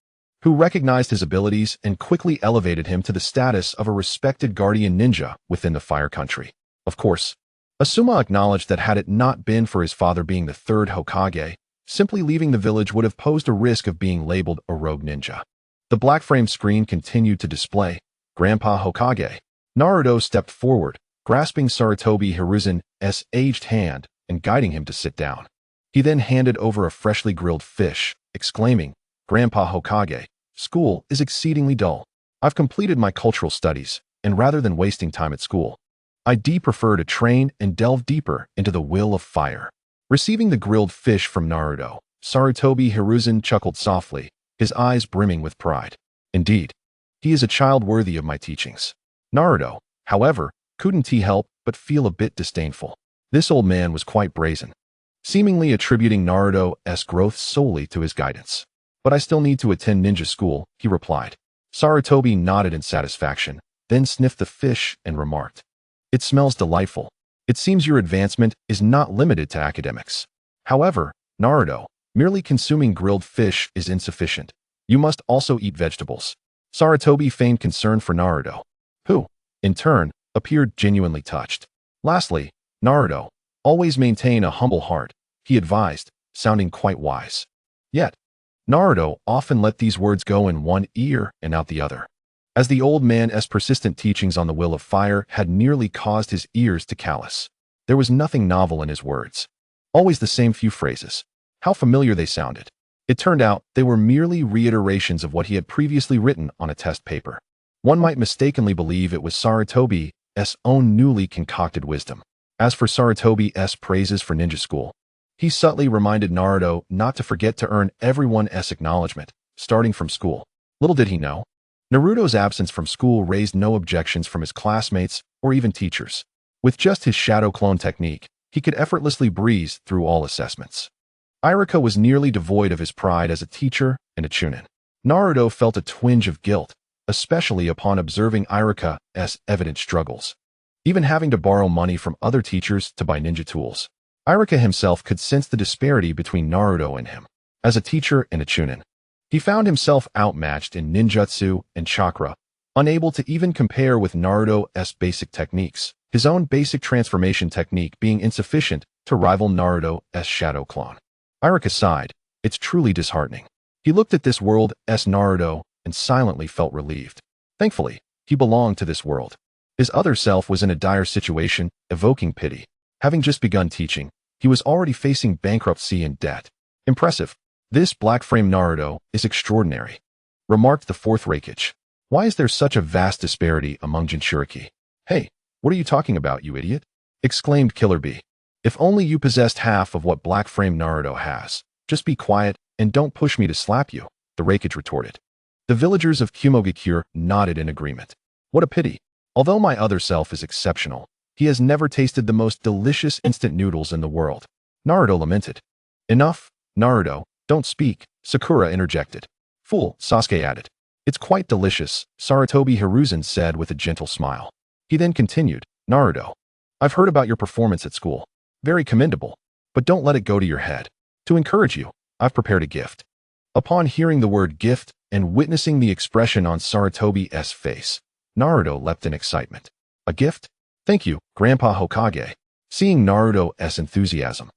who recognized his abilities and quickly elevated him to the status of a respected guardian ninja within the Fire Country. Of course, Asuma acknowledged that had it not been for his father being the third Hokage, simply leaving the village would have posed a risk of being labeled a rogue ninja. The black-framed screen continued to display, Grandpa Hokage. Naruto stepped forward, grasping Sarutobi Hiruzen's aged hand and guiding him to sit down. He then handed over a freshly grilled fish, exclaiming, "Grandpa Hokage, school is exceedingly dull. I've completed my cultural studies, and rather than wasting time at school, I prefer to train and delve deeper into the will of fire." Receiving the grilled fish from Naruto, Sarutobi Hiruzen chuckled softly, his eyes brimming with pride. Indeed, he is a child worthy of my teachings. Naruto, however, couldn't he help but feel a bit disdainful. This old man was quite brazen, seemingly attributing Naruto's growth solely to his guidance. "But I still need to attend ninja school," he replied. Sarutobi nodded in satisfaction, then sniffed the fish and remarked, "It smells delightful. It seems your advancement is not limited to academics. However, Naruto, merely consuming grilled fish is insufficient. You must also eat vegetables." Sarutobi feigned concern for Naruto, who, in turn, appeared genuinely touched. "Lastly, Naruto, always maintain a humble heart," he advised, sounding quite wise. Yet, Naruto often let these words go in one ear and out the other, as the old man's persistent teachings on the will of fire had nearly caused his ears to callous. There was nothing novel in his words. Always the same few phrases. How familiar they sounded. It turned out they were merely reiterations of what he had previously written on a test paper. One might mistakenly believe it was Sarutobi's own newly concocted wisdom. As for Sarutobi's praises for ninja school, he subtly reminded Naruto not to forget to earn everyone's acknowledgement, starting from school. Little did he know, Naruto's absence from school raised no objections from his classmates or even teachers. With just his shadow clone technique, he could effortlessly breeze through all assessments. Iruka was nearly devoid of his pride as a teacher and a chunin. Naruto felt a twinge of guilt, especially upon observing Iruka's evident struggles, even having to borrow money from other teachers to buy ninja tools. Iruka himself could sense the disparity between Naruto and him. As a teacher and a chunin, he found himself outmatched in ninjutsu and chakra, unable to even compare with Naruto's basic techniques, his own basic transformation technique being insufficient to rival Naruto's shadow clone. Iruka sighed. It's truly disheartening. He looked at this world as Naruto and silently felt relieved. Thankfully, he belonged to this world. His other self was in a dire situation, evoking pity. Having just begun teaching, he was already facing bankruptcy and debt. Impressive. This black-frame Naruto is extraordinary, remarked the fourth Raikage. Why is there such a vast disparity among Jinchuriki? Hey, what are you talking about, you idiot? Exclaimed Killer Bee. If only you possessed half of what black-frame Naruto has. Just be quiet and don't push me to slap you, the Raikage retorted. The villagers of Kumogakure nodded in agreement. What a pity. Although my other self is exceptional, he has never tasted the most delicious instant noodles in the world. Naruto lamented. Enough, Naruto, don't speak, Sakura interjected. Fool, Sasuke added. It's quite delicious, Sarutobi Hiruzen said with a gentle smile. He then continued, Naruto, I've heard about your performance at school. Very commendable, but don't let it go to your head. To encourage you, I've prepared a gift. Upon hearing the word gift and witnessing the expression on Sarutobi's face, Naruto leapt in excitement. A gift? Thank you, Grandpa Hokage. Seeing Naruto's enthusiasm,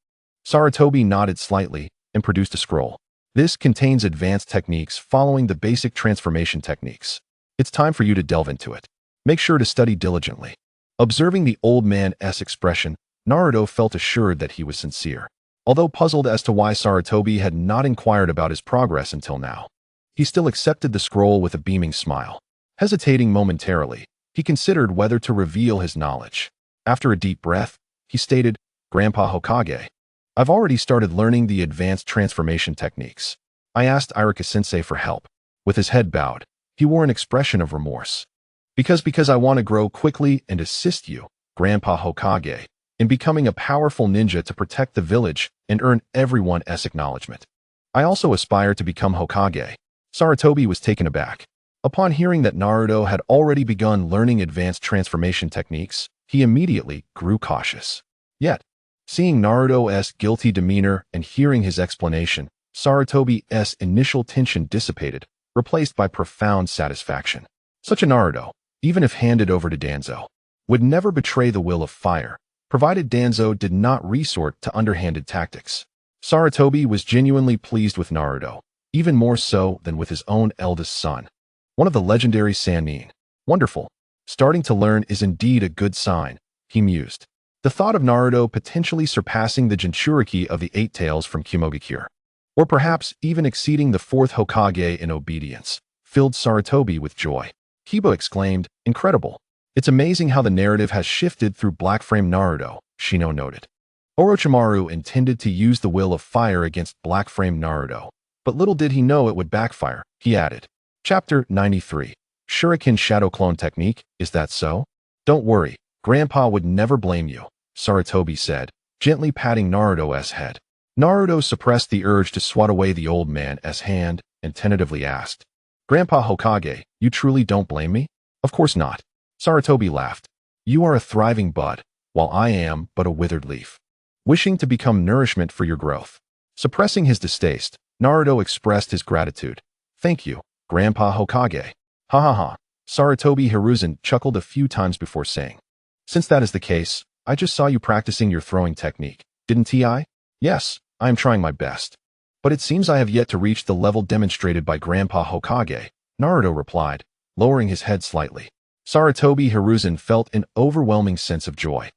Sarutobi nodded slightly and produced a scroll. This contains advanced techniques following the basic transformation techniques. It's time for you to delve into it. Make sure to study diligently. Observing the old man's expression, Naruto felt assured that he was sincere. Although puzzled as to why Sarutobi had not inquired about his progress until now, he still accepted the scroll with a beaming smile. Hesitating momentarily, he considered whether to reveal his knowledge. After a deep breath, he stated, Grandpa Hokage, I've already started learning the advanced transformation techniques. I asked Iruka-sensei for help. With his head bowed, he wore an expression of remorse. Because I want to grow quickly and assist you, Grandpa Hokage, in becoming a powerful ninja to protect the village and earn everyone's acknowledgement. I also aspire to become Hokage. Sarutobi was taken aback. Upon hearing that Naruto had already begun learning advanced transformation techniques, he immediately grew cautious. Yet, seeing Naruto's guilty demeanor and hearing his explanation, Sarutobi's initial tension dissipated, replaced by profound satisfaction. Such a Naruto, even if handed over to Danzo, would never betray the will of fire, provided Danzo did not resort to underhanded tactics. Sarutobi was genuinely pleased with Naruto, even more so than with his own eldest son. One of the legendary Sannin. Wonderful. Starting to learn is indeed a good sign, he mused. The thought of Naruto potentially surpassing the Jinchuriki of the Eight Tails from Kumogakure, or perhaps even exceeding the fourth Hokage in obedience, filled Sarutobi with joy. Kiba exclaimed, "Incredible! It's amazing how the narrative has shifted through Black Frame Naruto," Shino noted. Orochimaru intended to use the will of fire against Black Frame Naruto, but little did he know it would backfire, he added. Chapter 93. Shuriken Shadow Clone Technique, is that so? Don't worry, Grandpa would never blame you, Sarutobi said, gently patting Naruto's head. Naruto suppressed the urge to swat away the old man's hand and tentatively asked, "Grandpa Hokage, you truly don't blame me?" "Of course not." Sarutobi laughed. "You are a thriving bud, while I am but a withered leaf, wishing to become nourishment for your growth." Suppressing his distaste, Naruto expressed his gratitude. "Thank you, Grandpa Hokage." "Ha ha ha." Sarutobi Hiruzen chuckled a few times before saying, "Since that is the case, I just saw you practicing your throwing technique, didn't I?" "Yes, I am trying my best. But it seems I have yet to reach the level demonstrated by Grandpa Hokage," Naruto replied, lowering his head slightly. Sarutobi Hiruzen felt an overwhelming sense of joy.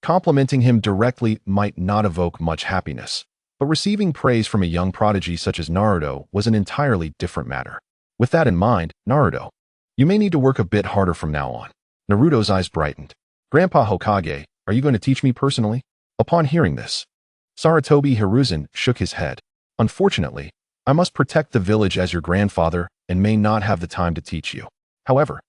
Complimenting him directly might not evoke much happiness, but receiving praise from a young prodigy such as Naruto was an entirely different matter. With that in mind, "Naruto, you may need to work a bit harder from now on." Naruto's eyes brightened. "Grandpa Hokage, are you going to teach me personally?" Upon hearing this, Sarutobi Hiruzen shook his head. "Unfortunately, I must protect the village as your grandfather and may not have the time to teach you. However,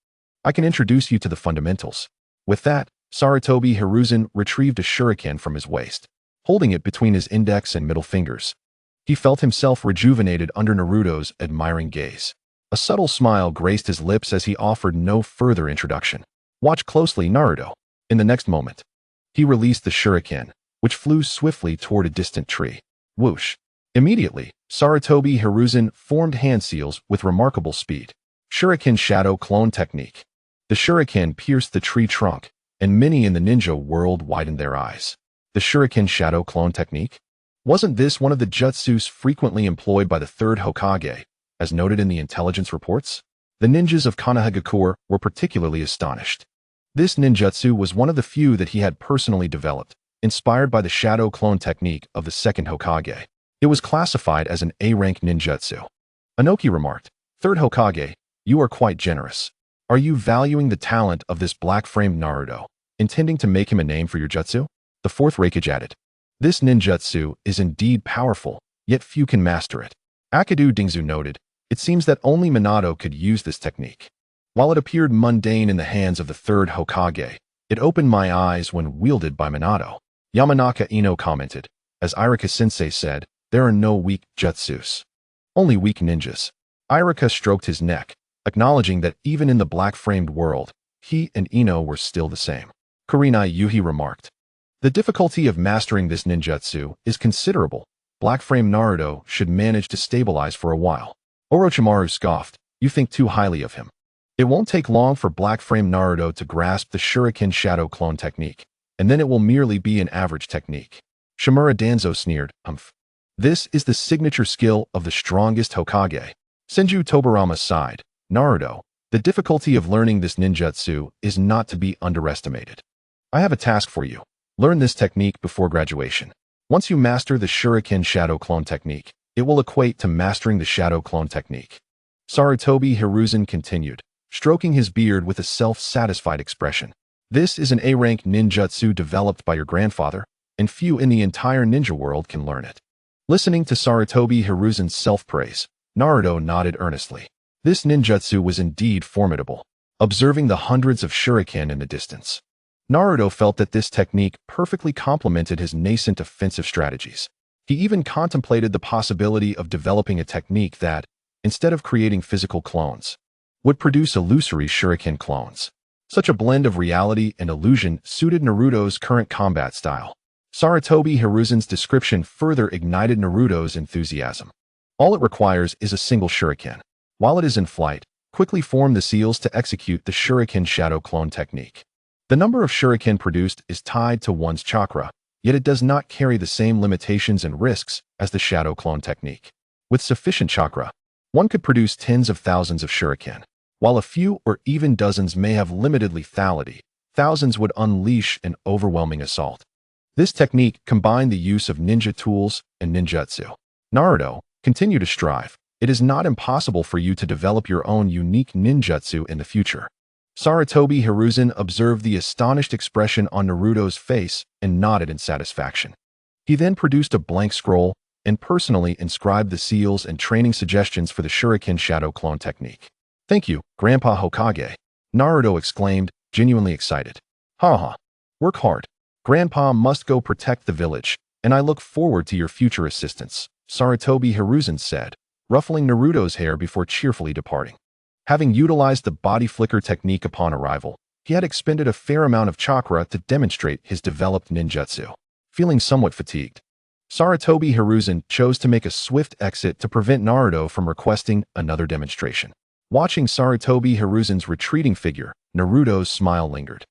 I can introduce you to the fundamentals." With that, Sarutobi Hiruzen retrieved a shuriken from his waist, holding it between his index and middle fingers. He felt himself rejuvenated under Naruto's admiring gaze. A subtle smile graced his lips as he offered no further introduction. "Watch closely, Naruto." In the next moment, he released the shuriken, which flew swiftly toward a distant tree. Whoosh! Immediately, Sarutobi Hiruzen formed hand seals with remarkable speed. Shuriken Shadow Clone Technique. The shuriken pierced the tree trunk, and many in the ninja world widened their eyes. The Shuriken Shadow Clone Technique? Wasn't this one of the jutsus frequently employed by the third Hokage, as noted in the intelligence reports? The ninjas of Konoha were particularly astonished. This ninjutsu was one of the few that he had personally developed, inspired by the shadow clone technique of the second Hokage. It was classified as an A-rank ninjutsu. Inoki remarked, "Third Hokage, you are quite generous. Are you valuing the talent of this black-framed Naruto, intending to make him a name for your jutsu?" The fourth Raikage added, "This ninjutsu is indeed powerful, yet few can master it." Akidu Dingzu noted, "It seems that only Minato could use this technique. While it appeared mundane in the hands of the third Hokage, it opened my eyes when wielded by Minato." Yamanaka Ino commented, "As Irika-sensei said, there are no weak jutsus, only weak ninjas." Irika stroked his neck, acknowledging that even in the black-framed world, he and Ino were still the same. Kurinai Yuhi remarked, "The difficulty of mastering this ninjutsu is considerable. Black-framed Naruto should manage to stabilize for a while." Orochimaru scoffed, "You think too highly of him. It won't take long for black-framed Naruto to grasp the Shuriken Shadow Clone Technique, and then it will merely be an average technique." Shimura Danzo sneered, "Humph. This is the signature skill of the strongest Hokage." Senju Tobirama sighed, "Naruto, the difficulty of learning this ninjutsu is not to be underestimated. I have a task for you. Learn this technique before graduation. Once you master the Shuriken Shadow Clone Technique, it will equate to mastering the Shadow Clone Technique." Sarutobi Hiruzen continued, stroking his beard with a self-satisfied expression. "This is an A-rank ninjutsu developed by your grandfather, and few in the entire ninja world can learn it." Listening to Sarutobi Hiruzen's self-praise, Naruto nodded earnestly. This ninjutsu was indeed formidable. Observing the hundreds of shuriken in the distance, Naruto felt that this technique perfectly complemented his nascent offensive strategies. He even contemplated the possibility of developing a technique that, instead of creating physical clones, would produce illusory shuriken clones. Such a blend of reality and illusion suited Naruto's current combat style. Sarutobi Hiruzen's description further ignited Naruto's enthusiasm. All it requires is a single shuriken. While it is in flight, quickly form the seals to execute the Shuriken Shadow Clone Technique. The number of shuriken produced is tied to one's chakra, yet it does not carry the same limitations and risks as the Shadow Clone Technique. With sufficient chakra, one could produce tens of thousands of shuriken. While a few or even dozens may have limited lethality, thousands would unleash an overwhelming assault. This technique combined the use of ninja tools and ninjutsu. Naruto, continue to strive. It is not impossible for you to develop your own unique ninjutsu in the future. Sarutobi Hiruzen observed the astonished expression on Naruto's face and nodded in satisfaction. He then produced a blank scroll and personally inscribed the seals and training suggestions for the Shuriken Shadow Clone technique. "Thank you, Grandpa Hokage," Naruto exclaimed, genuinely excited. "Haha. Work hard. Grandpa must go protect the village, and I look forward to your future assistance," Sarutobi Hiruzen said, ruffling Naruto's hair before cheerfully departing. Having utilized the body flicker technique upon arrival, he had expended a fair amount of chakra to demonstrate his developed ninjutsu. Feeling somewhat fatigued, Sarutobi Hiruzen chose to make a swift exit to prevent Naruto from requesting another demonstration. Watching Sarutobi Hiruzen's retreating figure, Naruto's smile lingered.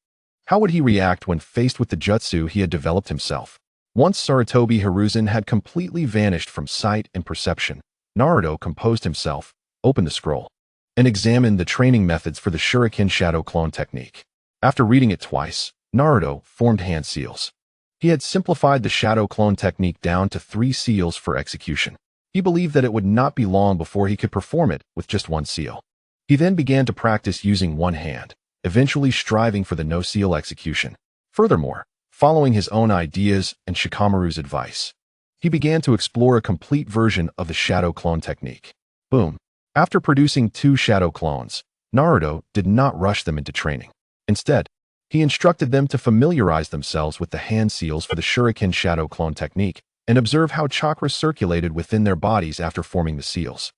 How would he react when faced with the jutsu he had developed himself? Once Sarutobi Hiruzen had completely vanished from sight and perception, Naruto composed himself, opened the scroll, and examined the training methods for the Shuriken Shadow Clone technique. After reading it twice, Naruto formed hand seals. He had simplified the Shadow Clone technique down to 3 seals for execution. He believed that it would not be long before he could perform it with just 1 seal. He then began to practice using one hand, eventually striving for the no-seal execution. Furthermore, following his own ideas and Shikamaru's advice, he began to explore a complete version of the Shadow Clone technique. Boom. After producing 2 Shadow Clones, Naruto did not rush them into training. Instead, he instructed them to familiarize themselves with the hand seals for the Shuriken Shadow Clone technique and observe how chakra circulated within their bodies after forming the seals.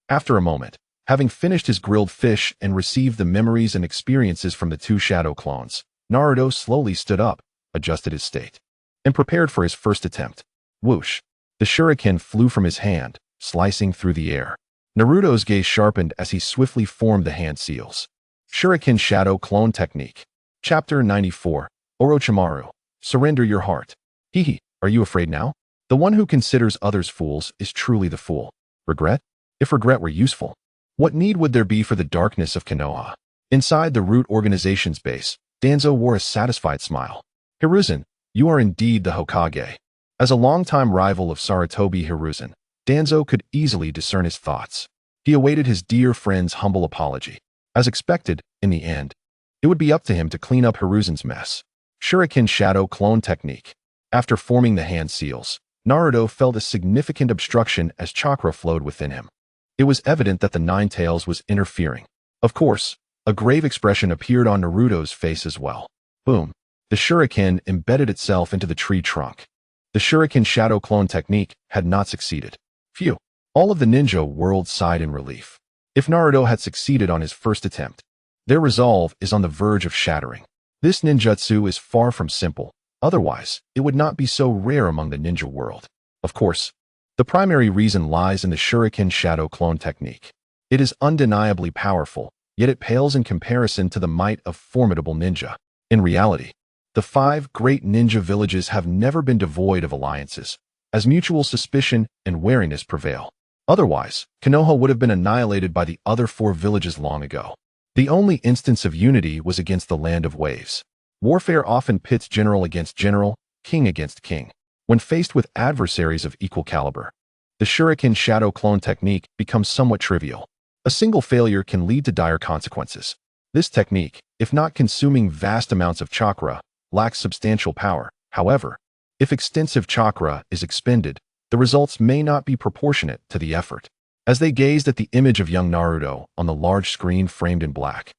After a moment, having finished his grilled fish and received the memories and experiences from the 2 Shadow Clones, Naruto slowly stood up, adjusted his state, and prepared for his first attempt. Whoosh! The shuriken flew from his hand, slicing through the air. Naruto's gaze sharpened as he swiftly formed the hand seals. Shuriken Shadow Clone Technique. Chapter 94. Orochimaru. Surrender your heart. Hehe, are you afraid now? The one who considers others fools is truly the fool. Regret? If regret were useful, what need would there be for the darkness of Konoha? Inside the root organization's base, Danzo wore a satisfied smile. Hiruzen, you are indeed the Hokage. As a longtime rival of Sarutobi Hiruzen, Danzo could easily discern his thoughts. He awaited his dear friend's humble apology. As expected, in the end, it would be up to him to clean up Hiruzen's mess. Shuriken Shadow Clone Technique. After forming the hand seals, Naruto felt a significant obstruction as chakra flowed within him. It was evident that the Nine Tails was interfering. Of course, a grave expression appeared on Naruto's face as well. Boom. The shuriken embedded itself into the tree trunk. The Shuriken Shadow Clone Technique had not succeeded. Phew. All of the ninja world sighed in relief. If Naruto had succeeded on his first attempt, their resolve is on the verge of shattering. This ninjutsu is far from simple. Otherwise, it would not be so rare among the ninja world. Of course, the primary reason lies in the Shuriken Shadow Clone Technique. It is undeniably powerful, yet it pales in comparison to the might of formidable ninja. In reality, the 5 great ninja villages have never been devoid of alliances, as mutual suspicion and wariness prevail. Otherwise, Konoha would have been annihilated by the other 4 villages long ago. The only instance of unity was against the Land of Waves. Warfare often pits general against general, king against king. When faced with adversaries of equal caliber, the Shuriken Shadow Clone Technique becomes somewhat trivial. A single failure can lead to dire consequences. This technique, if not consuming vast amounts of chakra, lacks substantial power. However, if extensive chakra is expended, the results may not be proportionate to the effort. As they gazed at the image of young Naruto on the large screen framed in black,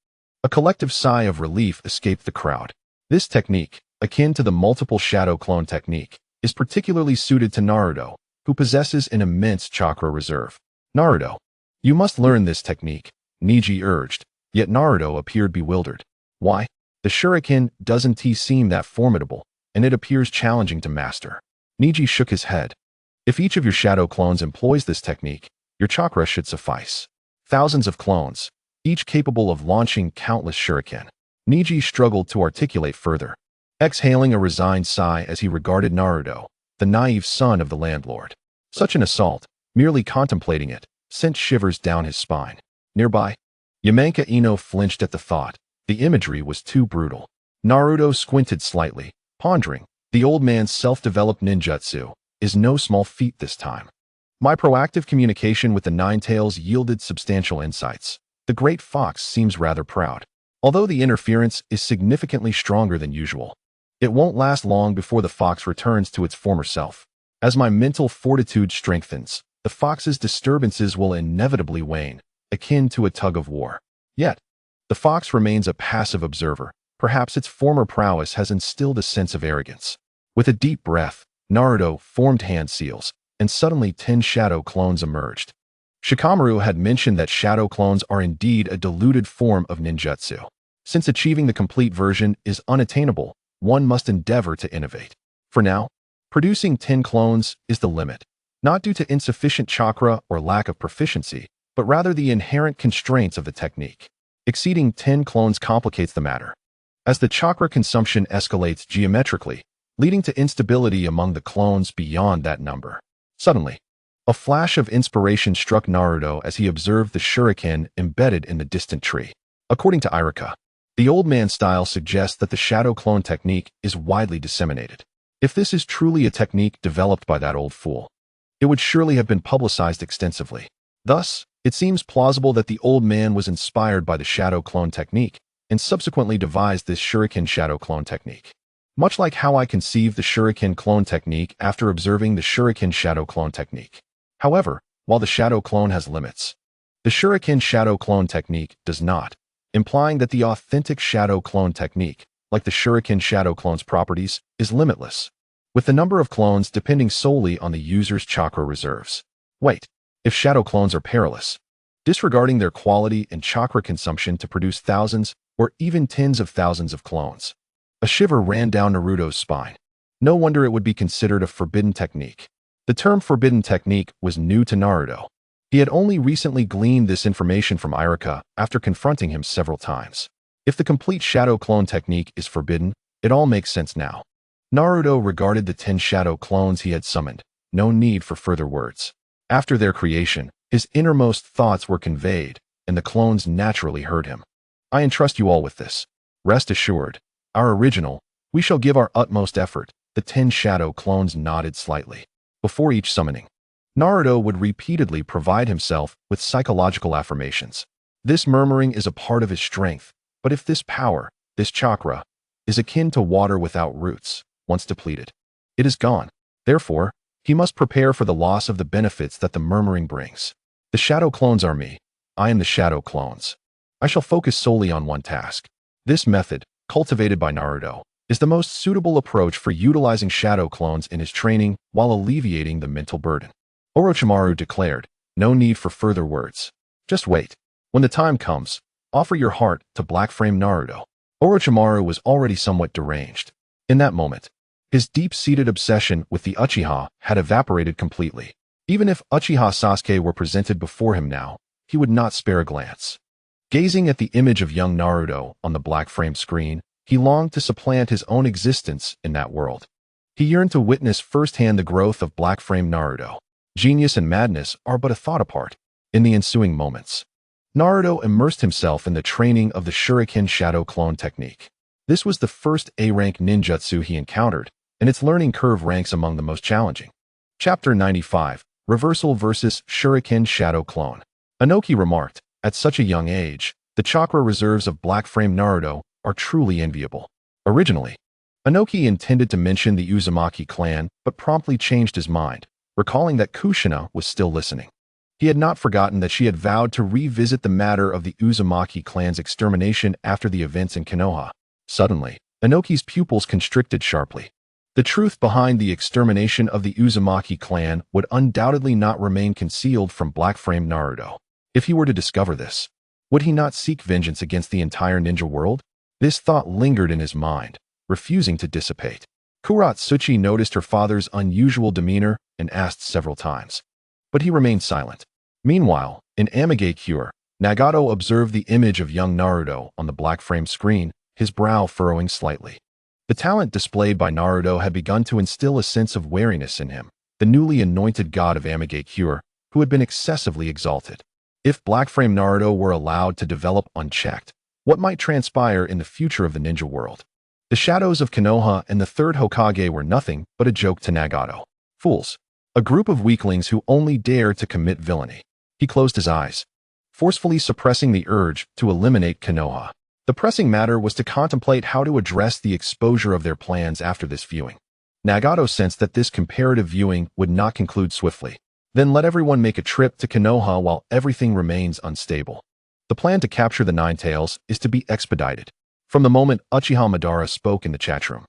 a collective sigh of relief escaped the crowd. This technique, akin to the multiple shadow clone technique, is particularly suited to Naruto, who possesses an immense chakra reserve. Naruto, you must learn this technique, Neji urged, yet Naruto appeared bewildered. Why? The shuriken doesn't seem that formidable, and it appears challenging to master. Neji shook his head. If each of your shadow clones employs this technique, your chakra should suffice. Thousands of clones, each capable of launching countless shuriken. Neji struggled to articulate further, exhaling a resigned sigh as he regarded Naruto, the naive son of the landlord. Such an assault, merely contemplating it, sent shivers down his spine. Nearby, Yamanka Ino flinched at the thought. The imagery was too brutal. Naruto squinted slightly, pondering. The old man's self-developed ninjutsu is no small feat this time. My proactive communication with the Nine Tails yielded substantial insights. The Great Fox seems rather proud. Although the interference is significantly stronger than usual, it won't last long before the fox returns to its former self. As my mental fortitude strengthens, the fox's disturbances will inevitably wane, akin to a tug of war. Yet, the fox remains a passive observer. Perhaps its former prowess has instilled a sense of arrogance. With a deep breath, Naruto formed hand seals, and suddenly 10 shadow clones emerged. Shikamaru had mentioned that shadow clones are indeed a diluted form of ninjutsu. Since achieving the complete version is unattainable, one must endeavor to innovate. For now, producing 10 clones is the limit, not due to insufficient chakra or lack of proficiency, but rather the inherent constraints of the technique. Exceeding 10 clones complicates the matter, as the chakra consumption escalates geometrically, leading to instability among the clones beyond that number. Suddenly, a flash of inspiration struck Naruto as he observed the shuriken embedded in the distant tree. According to Iruka, the old man style suggests that the shadow clone technique is widely disseminated. If this is truly a technique developed by that old fool, it would surely have been publicized extensively. Thus, it seems plausible that the old man was inspired by the shadow clone technique and subsequently devised this shuriken shadow clone technique. Much like how I conceived the shuriken clone technique after observing the shuriken shadow clone technique. However, while the shadow clone has limits, the shuriken shadow clone technique does not, implying that the authentic shadow clone technique, like the shuriken shadow clone's properties, is limitless, with the number of clones depending solely on the user's chakra reserves. Wait, if shadow clones are perilous, disregarding their quality and chakra consumption to produce thousands or even tens of thousands of clones. A shiver ran down Naruto's spine. No wonder it would be considered a forbidden technique. The term forbidden technique was new to Naruto. He had only recently gleaned this information from Iruka after confronting him several times. If the complete shadow clone technique is forbidden, it all makes sense now. Naruto regarded the 10 shadow clones he had summoned. No need for further words. After their creation, his innermost thoughts were conveyed, and the clones naturally heard him. I entrust you all with this. Rest assured, our original, we shall give our utmost effort. The 10 shadow clones nodded slightly. Before each summoning, Naruto would repeatedly provide himself with psychological affirmations. This murmuring is a part of his strength, but if this power, this chakra, is akin to water without roots, once depleted, it is gone. Therefore, he must prepare for the loss of the benefits that the murmuring brings. The shadow clones are me. I am the shadow clones. I shall focus solely on one task. This method, cultivated by Naruto, is the most suitable approach for utilizing shadow clones in his training while alleviating the mental burden. Orochimaru declared, no need for further words. Just wait. When the time comes, offer your heart to Black Frame Naruto. Orochimaru was already somewhat deranged. In that moment, his deep-seated obsession with the Uchiha had evaporated completely. Even if Uchiha Sasuke were presented before him now, he would not spare a glance. Gazing at the image of young Naruto on the black frame screen, he longed to supplant his own existence in that world. He yearned to witness firsthand the growth of Black Frame Naruto. Genius and madness are but a thought apart. In the ensuing moments, Naruto immersed himself in the training of the Shuriken Shadow Clone technique. This was the first A-rank ninjutsu he encountered, and its learning curve ranks among the most challenging. Chapter 95, Reversal vs. Shuriken Shadow Clone. Inoki remarked, at such a young age, the chakra reserves of Black Frame Naruto are truly enviable. Originally, Inoki intended to mention the Uzumaki clan, but promptly changed his mind, recalling that Kushina was still listening. He had not forgotten that she had vowed to revisit the matter of the Uzumaki clan's extermination after the events in Konoha. Suddenly, Inoki's pupils constricted sharply. The truth behind the extermination of the Uzumaki clan would undoubtedly not remain concealed from Black Frame Naruto. If he were to discover this, would he not seek vengeance against the entire ninja world? This thought lingered in his mind, refusing to dissipate. Kuratsuchi noticed her father's unusual demeanor and asked several times, but he remained silent. Meanwhile, in Amigakure, Nagato observed the image of young Naruto on the black frame screen, his brow furrowing slightly. The talent displayed by Naruto had begun to instill a sense of wariness in him, the newly anointed god of Amigakure, who had been excessively exalted. If Black Frame Naruto were allowed to develop unchecked, what might transpire in the future of the ninja world? The shadows of Konoha and the third Hokage were nothing but a joke to Nagato. Fools. A group of weaklings who only dare to commit villainy. He closed his eyes, forcefully suppressing the urge to eliminate Konoha. The pressing matter was to contemplate how to address the exposure of their plans after this viewing. Nagato sensed that this comparative viewing would not conclude swiftly. Then let everyone make a trip to Konoha while everything remains unstable. The plan to capture the Nine Tails is to be expedited. From the moment Uchiha Madara spoke in the chat room,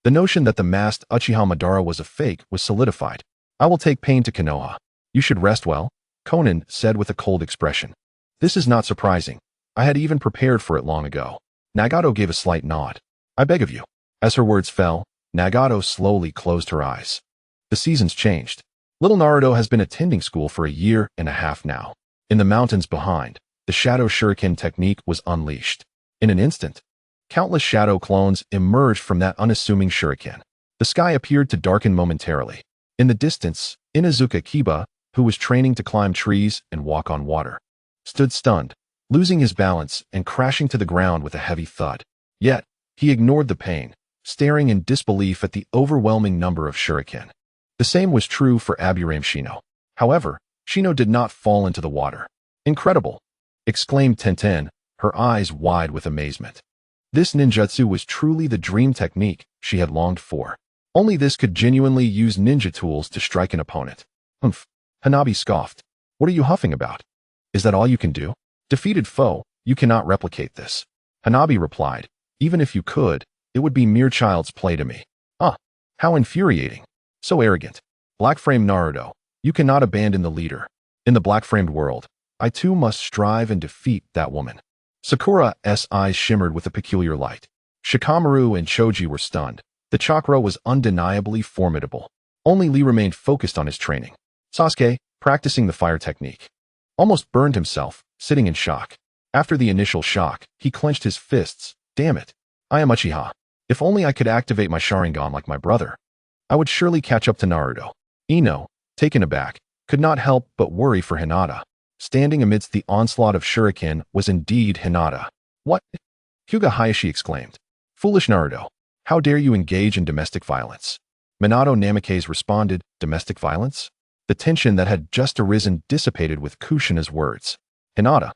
the notion that the masked Uchiha Madara was a fake was solidified. I will take pain to Konoha. You should rest well, Conan said with a cold expression. This is not surprising. I had even prepared for it long ago. Nagato gave a slight nod. I beg of you. As her words fell, Nagato slowly closed her eyes. The seasons changed. Little Naruto has been attending school for a year and a half now. In the mountains behind, the shadow shuriken technique was unleashed. In an instant, countless shadow clones emerged from that unassuming shuriken. The sky appeared to darken momentarily. In the distance, Inuzuka Kiba, who was training to climb trees and walk on water, stood stunned, losing his balance and crashing to the ground with a heavy thud. Yet, he ignored the pain, staring in disbelief at the overwhelming number of shuriken. The same was true for Aburame Shino. However, Shino did not fall into the water. Incredible! Exclaimed Tenten, her eyes wide with amazement. This ninjutsu was truly the dream technique she had longed for. Only this could genuinely use ninja tools to strike an opponent. Humph. Hanabi scoffed. What are you huffing about? Is that all you can do? Defeated foe, you cannot replicate this. Hanabi replied, even if you could, it would be mere child's play to me. Ah, how infuriating. So arrogant. Black-framed Naruto, you cannot abandon the leader. In the black-framed world, I too must strive and defeat that woman. Sakura's eyes shimmered with a peculiar light. Shikamaru and Choji were stunned. The chakra was undeniably formidable. Only Lee remained focused on his training. Sasuke, practicing the fire technique, almost burned himself, sitting in shock. After the initial shock, he clenched his fists. Damn it. I am Uchiha. If only I could activate my Sharingan like my brother, I would surely catch up to Naruto. Ino, taken aback, could not help but worry for Hinata. Standing amidst the onslaught of shuriken was indeed Hinata. What? Hyuga Hayashi exclaimed. Foolish Naruto. How dare you engage in domestic violence? Minato Namikaze responded, domestic violence? The tension that had just arisen dissipated with Kushina's words. Hinata,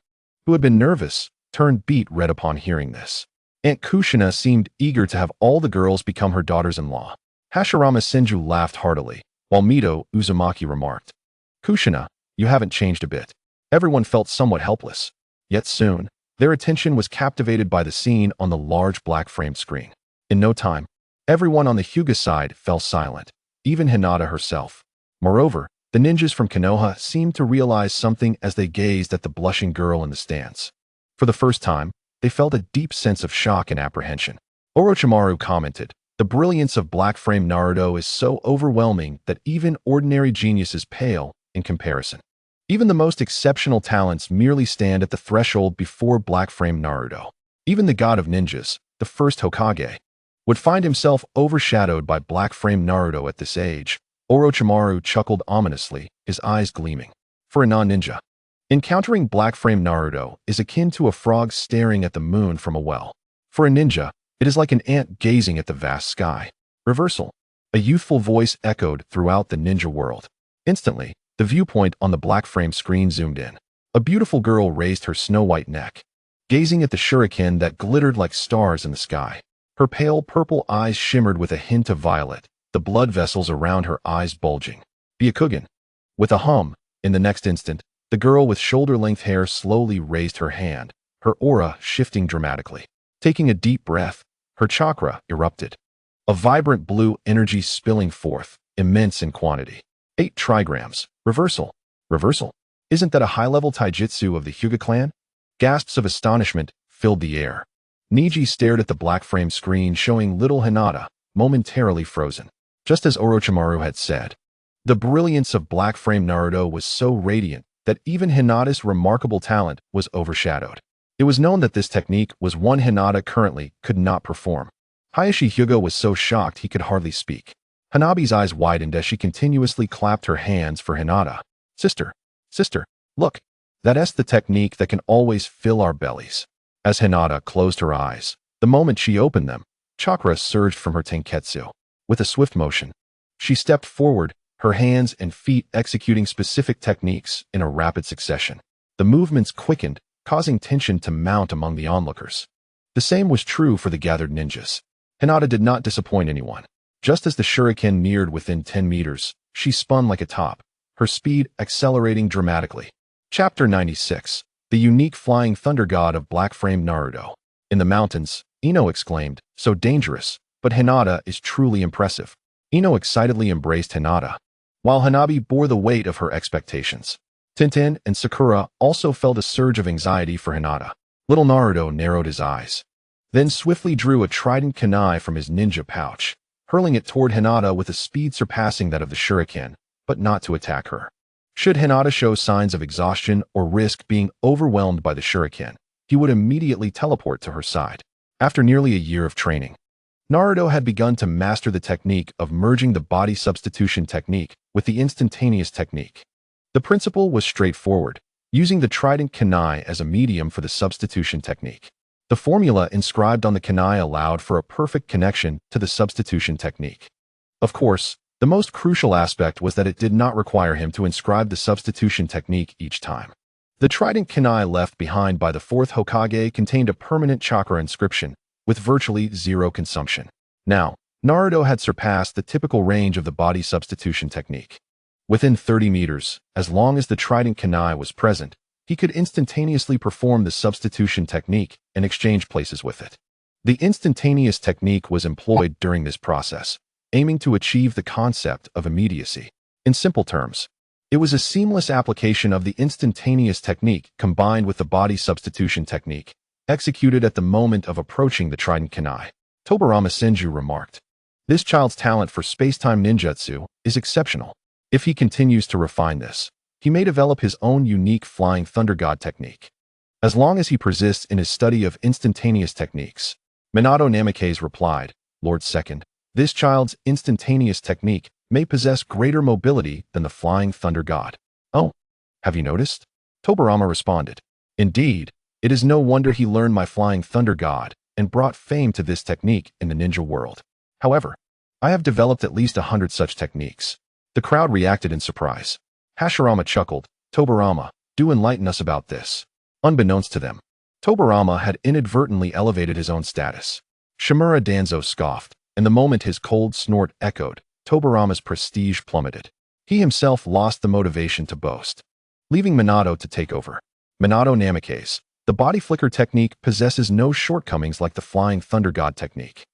who had been nervous, turned beet red upon hearing this. Aunt Kushina seemed eager to have all the girls become her daughters-in-law. Hashirama Senju laughed heartily, while Naruto Uzumaki remarked, Kushina, you haven't changed a bit. Everyone felt somewhat helpless. Yet soon, their attention was captivated by the scene on the large black-framed screen. In no time, everyone on the Hyuga side fell silent, even Hinata herself. Moreover, the ninjas from Konoha seemed to realize something as they gazed at the blushing girl in the stands. For the first time, they felt a deep sense of shock and apprehension. Orochimaru commented, the brilliance of black-framed Naruto is so overwhelming that even ordinary geniuses pale in comparison. Even the most exceptional talents merely stand at the threshold before black-framed Naruto. Even the god of ninjas, the first Hokage, would find himself overshadowed by black-framed Naruto at this age. Orochimaru chuckled ominously, his eyes gleaming. For a non-ninja, encountering black-framed Naruto is akin to a frog staring at the moon from a well. For a ninja, it is like an ant gazing at the vast sky. Reversal. A youthful voice echoed throughout the ninja world. Instantly, the viewpoint on the black-framed screen zoomed in. A beautiful girl raised her snow-white neck, gazing at the shuriken that glittered like stars in the sky. Her pale purple eyes shimmered with a hint of violet, the blood vessels around her eyes bulging. Byakugan. With a hum, in the next instant, the girl with shoulder-length hair slowly raised her hand, her aura shifting dramatically. Taking a deep breath, her chakra erupted. A vibrant blue energy spilling forth, immense in quantity. 8 trigrams. Reversal. Reversal? Isn't that a high-level taijutsu of the Hyuga clan? Gasps of astonishment filled the air. Niji stared at the black-framed screen showing little Hinata, momentarily frozen. Just as Orochimaru had said, the brilliance of black-framed Naruto was so radiant that even Hinata's remarkable talent was overshadowed. It was known that this technique was one Hinata currently could not perform. Hayashi Hyuga was so shocked he could hardly speak. Hanabi's eyes widened as she continuously clapped her hands for Hinata. Sister, look, that's the technique that can always fill our bellies. As Hinata closed her eyes, the moment she opened them, Chakra surged from her tenketsu. With a swift motion, she stepped forward, her hands and feet executing specific techniques in a rapid succession. The movements quickened, causing tension to mount among the onlookers. The same was true for the gathered ninjas. Hinata did not disappoint anyone. Just as the shuriken neared within 10 meters, she spun like a top, her speed accelerating dramatically. Chapter 96. The unique flying thunder god of black-framed Naruto. In the mountains, Ino exclaimed, "So dangerous, but Hinata is truly impressive." Ino excitedly embraced Hinata, while Hanabi bore the weight of her expectations. Tintin and Sakura also felt a surge of anxiety for Hinata. Little Naruto narrowed his eyes, then swiftly drew a trident kunai from his ninja pouch, hurling it toward Hinata with a speed surpassing that of the shuriken, but not to attack her. Should Hinata show signs of exhaustion or risk being overwhelmed by the shuriken, he would immediately teleport to her side. After nearly a year of training, Naruto had begun to master the technique of merging the body substitution technique with the instantaneous technique. The principle was straightforward, using the trident kunai as a medium for the substitution technique. The formula inscribed on the kunai allowed for a perfect connection to the substitution technique. Of course, the most crucial aspect was that it did not require him to inscribe the substitution technique each time. The trident kunai left behind by the fourth Hokage contained a permanent chakra inscription, with virtually zero consumption. Now, Naruto had surpassed the typical range of the body substitution technique. Within 30 meters, as long as the trident kunai was present, he could instantaneously perform the substitution technique and exchange places with it. The instantaneous technique was employed during this process, aiming to achieve the concept of immediacy. In simple terms, it was a seamless application of the instantaneous technique combined with the body substitution technique, executed at the moment of approaching the trident kunai. Tobirama Senju remarked, "This child's talent for space-time ninjutsu is exceptional. If he continues to refine this, he may develop his own unique flying thunder god technique. As long as he persists in his study of instantaneous techniques." Minato Namikaze replied, "Lord Second, this child's instantaneous technique may possess greater mobility than the flying thunder god." "Oh, have you noticed?" Tobirama responded, "Indeed, it is no wonder he learned my flying thunder god and brought fame to this technique in the ninja world. However, I have developed at least 100 such techniques." The crowd reacted in surprise. Hashirama chuckled, "Tobirama, do enlighten us about this." Unbeknownst to them, Tobirama had inadvertently elevated his own status. Shimura Danzo scoffed, and the moment his cold snort echoed, Tobirama's prestige plummeted. He himself lost the motivation to boast, leaving Minato to take over. Minato Namikaze, the body flicker technique possesses no shortcomings like the flying thunder god technique,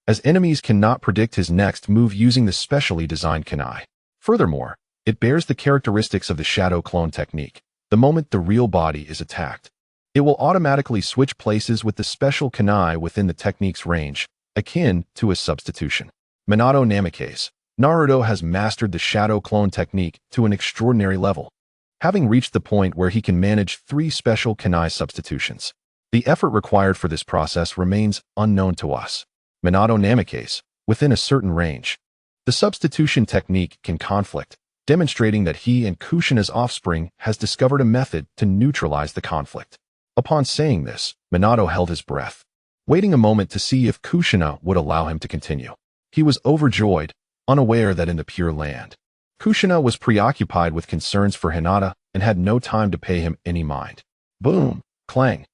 as enemies cannot predict his next move using the specially designed kunai. Furthermore, it bears the characteristics of the shadow clone technique. The moment the real body is attacked, it will automatically switch places with the special kunai within the technique's range, akin to a substitution. Minato Namikaze, Naruto has mastered the shadow clone technique to an extraordinary level, having reached the point where he can manage 3 special kunai substitutions. The effort required for this process remains unknown to us. Minato Namikaze, within a certain range, the substitution technique can conflict, demonstrating that he and Kushina's offspring has discovered a method to neutralize the conflict. Upon saying this, Minato held his breath, waiting a moment to see if Kushina would allow him to continue. He was overjoyed, unaware that in the Pure Land, Kushina was preoccupied with concerns for Hinata and had no time to pay him any mind. Boom, clang,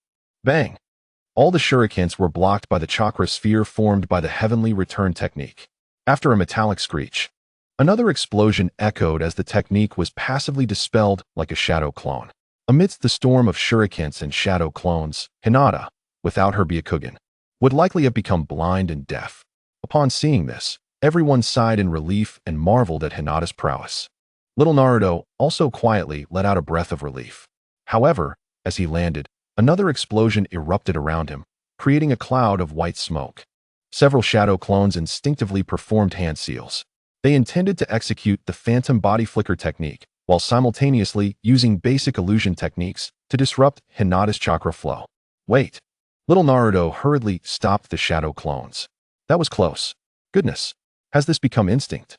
bang. All the shurikens were blocked by the chakra sphere formed by the heavenly return technique. After a metallic screech, another explosion echoed as the technique was passively dispelled like a shadow clone. Amidst the storm of shurikens and shadow clones, Hinata, without her Byakugan, would likely have become blind and deaf. Upon seeing this, everyone sighed in relief and marveled at Hinata's prowess. Little Naruto also quietly let out a breath of relief. However, as he landed, another explosion erupted around him, creating a cloud of white smoke. Several shadow clones instinctively performed hand seals. They intended to execute the phantom body flicker technique, while simultaneously using basic illusion techniques to disrupt Hinata's chakra flow. Wait. Little Naruto hurriedly stopped the shadow clones. That was close. Goodness. Has this become instinct?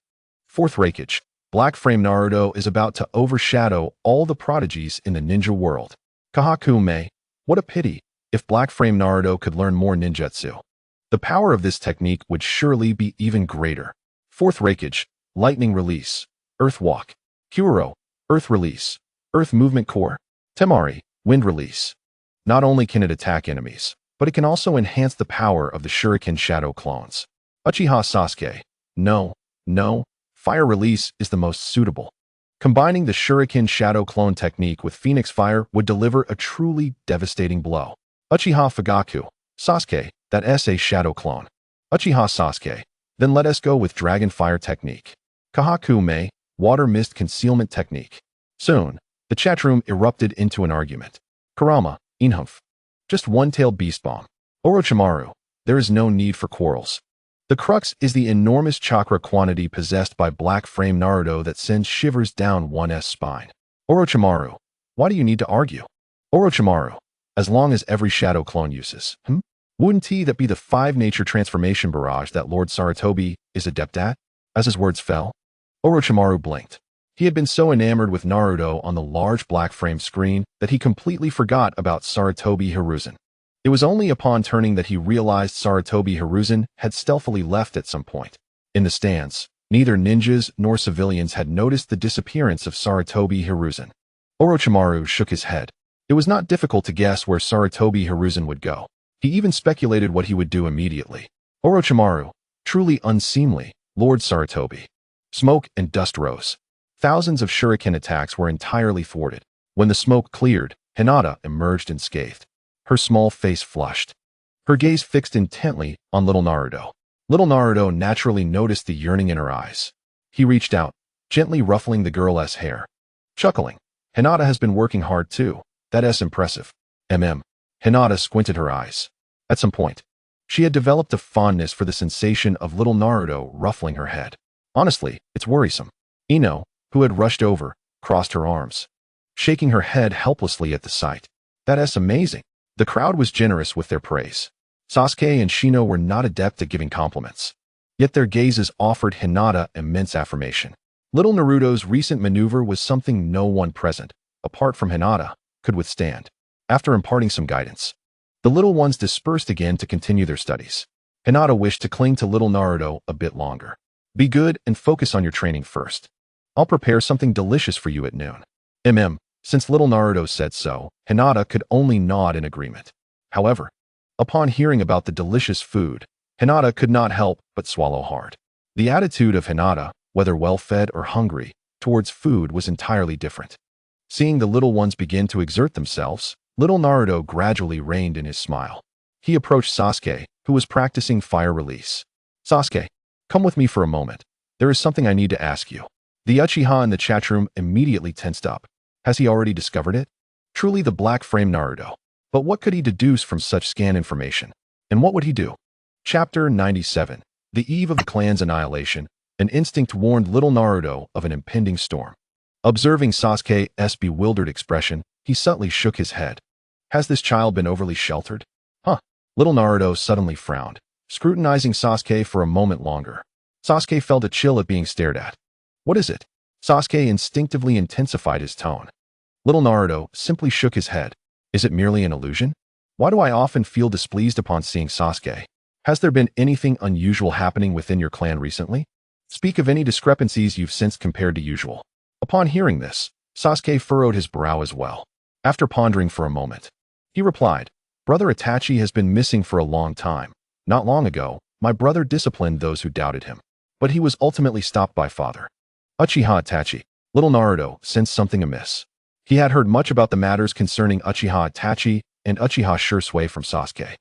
Fourth Raikage. Black Frame Naruto is about to overshadow all the prodigies in the ninja world. Kahakume. What a pity. If Black Frame Naruto could learn more ninjutsu. The power of this technique would surely be even greater. Fourth Raikage, Lightning Release, Earth Walk. Kuro, Earth Release, Earth Movement Core. Temari, Wind Release. Not only can it attack enemies, but it can also enhance the power of the Shuriken Shadow clones. Uchiha Sasuke. No, Fire Release is the most suitable. Combining the Shuriken Shadow clone technique with Phoenix Fire would deliver a truly devastating blow. Uchiha Fugaku. Sasuke, that's a shadow clone. Uchiha Sasuke. Then let us go with Dragon Fire technique. Kahaku Mei, Water Mist Concealment technique. Soon, the chat room erupted into an argument. Kurama, Inhumph. Just one-tailed beast bomb. Orochimaru. There is no need for quarrels. The crux is the enormous chakra quantity possessed by Black Frame Naruto that sends shivers down one's spine. Orochimaru. Why do you need to argue? Orochimaru. As long as every shadow clone uses. Wouldn't that be the 5-nature transformation barrage that Lord Sarutobi is adept at? As his words fell, Orochimaru blinked. He had been so enamored with Naruto on the large black frame screen that he completely forgot about Sarutobi Hiruzen. It was only upon turning that he realized Sarutobi Hiruzen had stealthily left at some point. In the stands, neither ninjas nor civilians had noticed the disappearance of Sarutobi Hiruzen. Orochimaru shook his head. It was not difficult to guess where Sarutobi Hiruzen would go. He even speculated what he would do immediately. Orochimaru, truly unseemly, Lord Sarutobi. Smoke and dust rose. Thousands of shuriken attacks were entirely thwarted. When the smoke cleared, Hinata emerged unscathed. Her small face flushed. Her gaze fixed intently on little Naruto. Little Naruto naturally noticed the yearning in her eyes. He reached out, gently ruffling the girl's hair. Chuckling, Hinata has been working hard too. That's impressive. Hinata squinted her eyes. At some point, she had developed a fondness for the sensation of little Naruto ruffling her head. Honestly, it's worrisome. Ino, who had rushed over, crossed her arms, shaking her head helplessly at the sight. That's amazing. The crowd was generous with their praise. Sasuke and Shino were not adept at giving compliments. Yet their gazes offered Hinata immense affirmation. Little Naruto's recent maneuver was something no one present, apart from Hinata, could withstand. After imparting some guidance, the little ones dispersed again to continue their studies. Hinata wished to cling to little Naruto a bit longer. Be good and focus on your training first. I'll prepare something delicious for you at noon. Since little Naruto said so, Hinata could only nod in agreement. However, upon hearing about the delicious food, Hinata could not help but swallow hard. The attitude of Hinata, whether well-fed or hungry, towards food was entirely different. Seeing the little ones begin to exert themselves, little Naruto gradually reined in his smile. He approached Sasuke, who was practicing fire release. Sasuke, come with me for a moment. There is something I need to ask you. The Uchiha in the chat room immediately tensed up. Has he already discovered it? Truly the black frame Naruto. But what could he deduce from such scan information? And what would he do? Chapter 97. The eve of the clan's annihilation, an instinct warned little Naruto of an impending storm. Observing Sasuke's bewildered expression, he subtly shook his head. Has this child been overly sheltered? Little Naruto suddenly frowned, scrutinizing Sasuke for a moment longer. Sasuke felt a chill at being stared at. What is it? Sasuke instinctively intensified his tone. Little Naruto simply shook his head. Is it merely an illusion? Why do I often feel displeased upon seeing Sasuke? Has there been anything unusual happening within your clan recently? Speak of any discrepancies you've sensed compared to usual. Upon hearing this, Sasuke furrowed his brow as well. After pondering for a moment, he replied, Brother Itachi has been missing for a long time. Not long ago, my brother disciplined those who doubted him, but he was ultimately stopped by father. Uchiha Itachi. Little Naruto sensed something amiss. He had heard much about the matters concerning Uchiha Itachi and Uchiha Shursui from Sasuke.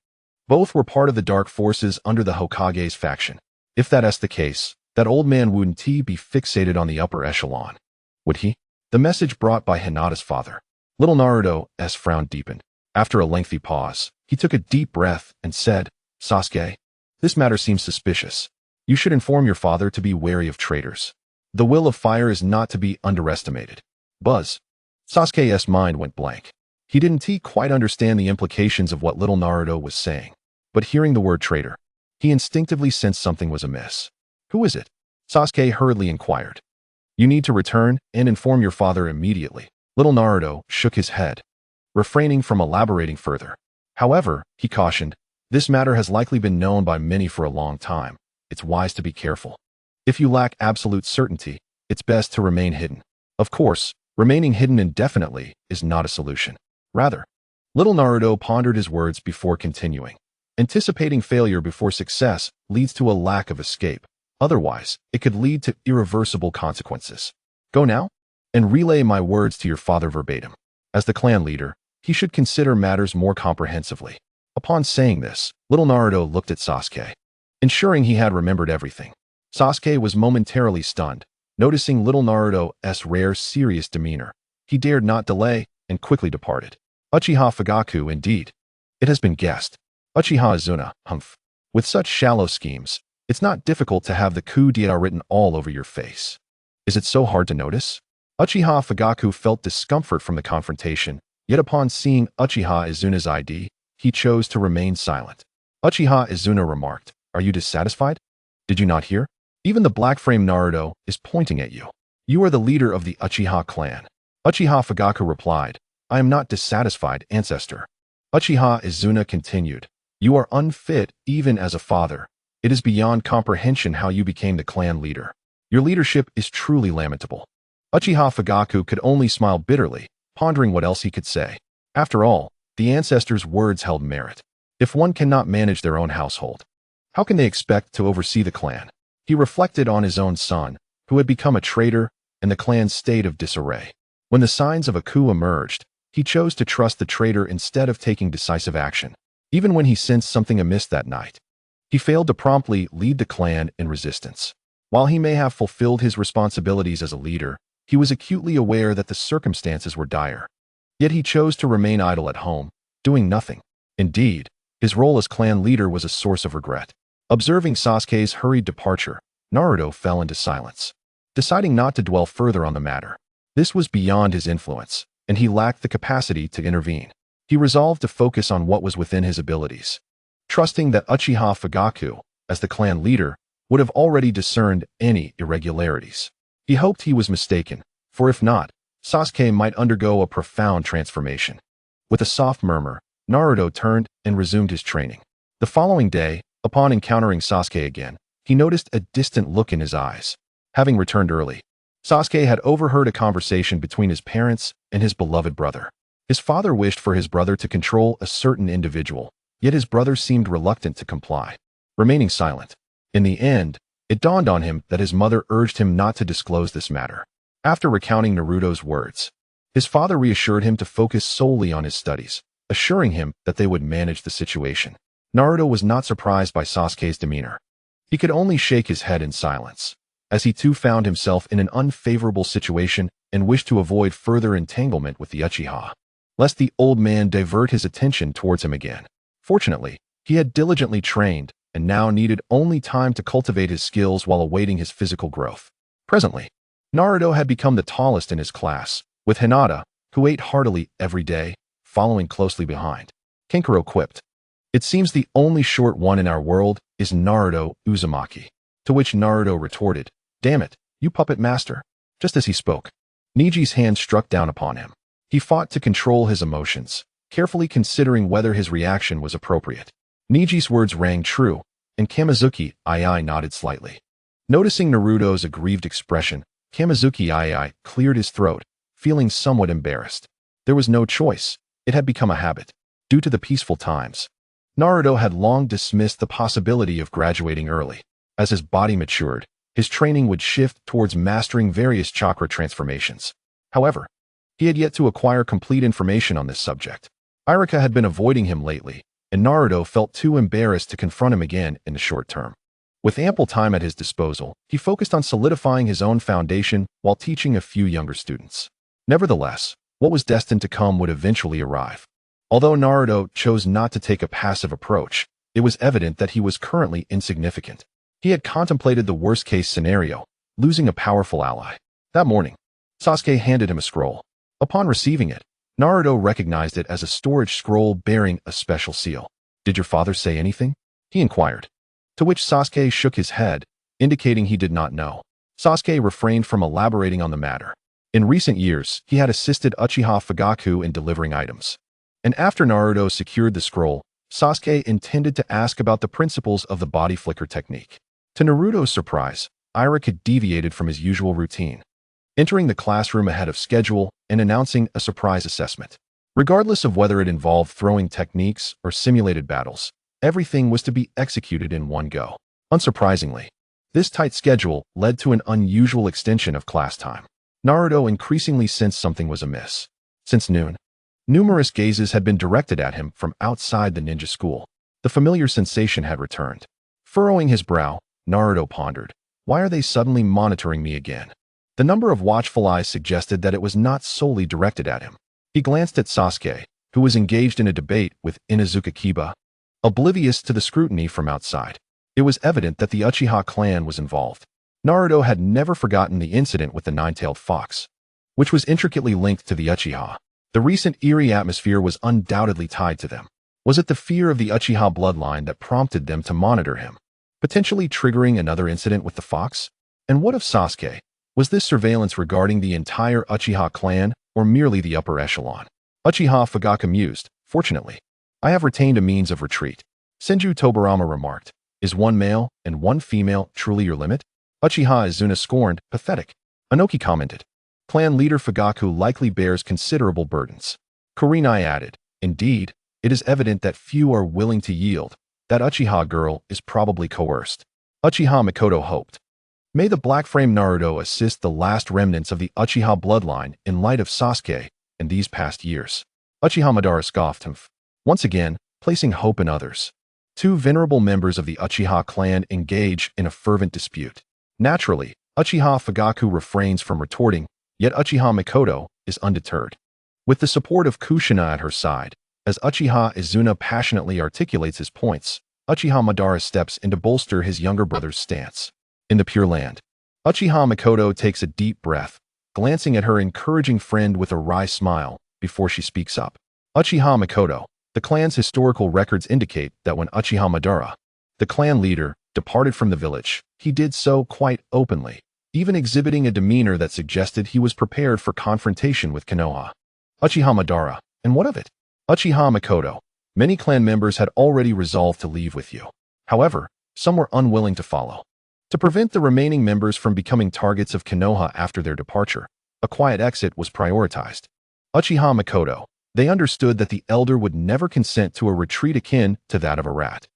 Both were part of the dark forces under the Hokage's faction. If that's the case, that old man wouldn't he be fixated on the upper echelon? Would he? The message brought by Hinata's father. Little Naruto's frown deepened. After a lengthy pause, he took a deep breath and said, Sasuke, this matter seems suspicious. You should inform your father to be wary of traitors. The will of fire is not to be underestimated. Buzz. Sasuke's mind went blank. He didn't quite understand the implications of what little Naruto was saying. But hearing the word traitor, he instinctively sensed something was amiss. Who is it? Sasuke hurriedly inquired. You need to return and inform your father immediately. Little Naruto shook his head, refraining from elaborating further. However, he cautioned, This matter has likely been known by many for a long time. It's wise to be careful. If you lack absolute certainty, it's best to remain hidden. Of course, remaining hidden indefinitely is not a solution. Rather, little Naruto pondered his words before continuing. Anticipating failure before success leads to a lack of escape. Otherwise, it could lead to irreversible consequences. Go now and relay my words to your father verbatim. As the clan leader, he should consider matters more comprehensively. Upon saying this, little Naruto looked at Sasuke, ensuring he had remembered everything. Sasuke was momentarily stunned, noticing little Naruto's rare, serious demeanor. He dared not delay and quickly departed. Uchiha Fugaku, indeed. It has been guessed. Uchiha Izuna, humph. With such shallow schemes, it's not difficult to have the coup d'etat written all over your face. Is it so hard to notice? Uchiha Fugaku felt discomfort from the confrontation, yet upon seeing Uchiha Izuna's ID, he chose to remain silent. Uchiha Izuna remarked, "Are you dissatisfied? Did you not hear? Even the black frame Naruto is pointing at you. You are the leader of the Uchiha clan." Uchiha Fugaku replied, "I am not dissatisfied, ancestor." Uchiha Izuna continued, "You are unfit even as a father. It is beyond comprehension how you became the clan leader. Your leadership is truly lamentable." Uchiha Fugaku could only smile bitterly, pondering what else he could say. After all, the ancestors' words held merit. If one cannot manage their own household, how can they expect to oversee the clan? He reflected on his own son, who had become a traitor, and the clan's state of disarray. When the signs of a coup emerged, he chose to trust the traitor instead of taking decisive action. Even when he sensed something amiss that night, he failed to promptly lead the clan in resistance. While he may have fulfilled his responsibilities as a leader, he was acutely aware that the circumstances were dire. Yet he chose to remain idle at home, doing nothing. Indeed, his role as clan leader was a source of regret. Observing Sasuke's hurried departure, Naruto fell into silence, deciding not to dwell further on the matter. This was beyond his influence, and he lacked the capacity to intervene. He resolved to focus on what was within his abilities, trusting that Uchiha Fugaku, as the clan leader, would have already discerned any irregularities. He hoped he was mistaken, for if not, Sasuke might undergo a profound transformation. With a soft murmur, Naruto turned and resumed his training. The following day, upon encountering Sasuke again, he noticed a distant look in his eyes. Having returned early, Sasuke had overheard a conversation between his parents and his beloved brother. His father wished for his brother to control a certain individual, yet his brother seemed reluctant to comply, remaining silent. In the end, it dawned on him that his mother urged him not to disclose this matter. After recounting Naruto's words, his father reassured him to focus solely on his studies, assuring him that they would manage the situation. Naruto was not surprised by Sasuke's demeanor. He could only shake his head in silence, as he too found himself in an unfavorable situation and wished to avoid further entanglement with the Uchiha, lest the old man divert his attention towards him again. Fortunately, he had diligently trained and now needed only time to cultivate his skills while awaiting his physical growth. Presently, Naruto had become the tallest in his class, with Hinata, who ate heartily every day, following closely behind. Kankuro quipped, "It seems the only short one in our world is Naruto Uzumaki." To which Naruto retorted, "Damn it, you puppet master." Just as he spoke, Niji's hand struck down upon him. He fought to control his emotions, carefully considering whether his reaction was appropriate. Niji's words rang true, and Kamizuki II nodded slightly. Noticing Naruto's aggrieved expression, Kamizuki II cleared his throat, feeling somewhat embarrassed. There was no choice. It had become a habit. Due to the peaceful times, Naruto had long dismissed the possibility of graduating early. As his body matured, his training would shift towards mastering various chakra transformations. However, he had yet to acquire complete information on this subject. Iruka had been avoiding him lately, and Naruto felt too embarrassed to confront him again in the short term. With ample time at his disposal, he focused on solidifying his own foundation while teaching a few younger students. Nevertheless, what was destined to come would eventually arrive. Although Naruto chose not to take a passive approach, it was evident that he was currently insignificant. He had contemplated the worst-case scenario, losing a powerful ally. That morning, Sasuke handed him a scroll. Upon receiving it, Naruto recognized it as a storage scroll bearing a special seal. "Did your father say anything?" he inquired. To which Sasuke shook his head, indicating he did not know. Sasuke refrained from elaborating on the matter. In recent years, he had assisted Uchiha Fugaku in delivering items. And after Naruto secured the scroll, Sasuke intended to ask about the principles of the body flicker technique. To Naruto's surprise, Irika deviated from his usual routine, entering the classroom ahead of schedule and announcing a surprise assessment. Regardless of whether it involved throwing techniques or simulated battles, everything was to be executed in one go. Unsurprisingly, this tight schedule led to an unusual extension of class time. Naruto increasingly sensed something was amiss. Since noon, numerous gazes had been directed at him from outside the ninja school. The familiar sensation had returned. Furrowing his brow, Naruto pondered, "Why are they suddenly monitoring me again?" The number of watchful eyes suggested that it was not solely directed at him. He glanced at Sasuke, who was engaged in a debate with Inuzuka Kiba, oblivious to the scrutiny from outside. It was evident that the Uchiha clan was involved. Naruto had never forgotten the incident with the nine-tailed fox, which was intricately linked to the Uchiha. The recent eerie atmosphere was undoubtedly tied to them. Was it the fear of the Uchiha bloodline that prompted them to monitor him, potentially triggering another incident with the fox? And what of Sasuke? Was this surveillance regarding the entire Uchiha clan or merely the upper echelon? Uchiha Fugaku mused, "Fortunately, I have retained a means of retreat." Senju Tobirama remarked, "Is one male and one female truly your limit?" Uchiha Izuna scorned, "Pathetic." Anoki commented, "Clan leader Fugaku likely bears considerable burdens." Kurinai added, "Indeed, it is evident that few are willing to yield. That Uchiha girl is probably coerced." Uchiha Mikoto hoped, "May the Black Frame Naruto assist the last remnants of the Uchiha bloodline in light of Sasuke in these past years." Uchiha Madara scoffed him, once again placing hope in others. Two venerable members of the Uchiha clan engage in a fervent dispute. Naturally, Uchiha Fugaku refrains from retorting, yet Uchiha Mikoto is undeterred. With the support of Kushina at her side, as Uchiha Izuna passionately articulates his points, Uchiha Madara steps in to bolster his younger brother's stance. In the Pure Land, Uchiha Mikoto takes a deep breath, glancing at her encouraging friend with a wry smile before she speaks up. Uchiha Mikoto, the clan's historical records indicate that when Uchiha Madara, the clan leader, departed from the village, he did so quite openly, even exhibiting a demeanor that suggested he was prepared for confrontation with Konoha. Uchiha Madara, and what of it? Uchiha Mikoto, many clan members had already resolved to leave with you. However, some were unwilling to follow. To prevent the remaining members from becoming targets of Konoha after their departure, a quiet exit was prioritized. Uchiha Mikoto, they understood that the elder would never consent to a retreat akin to that of a rat.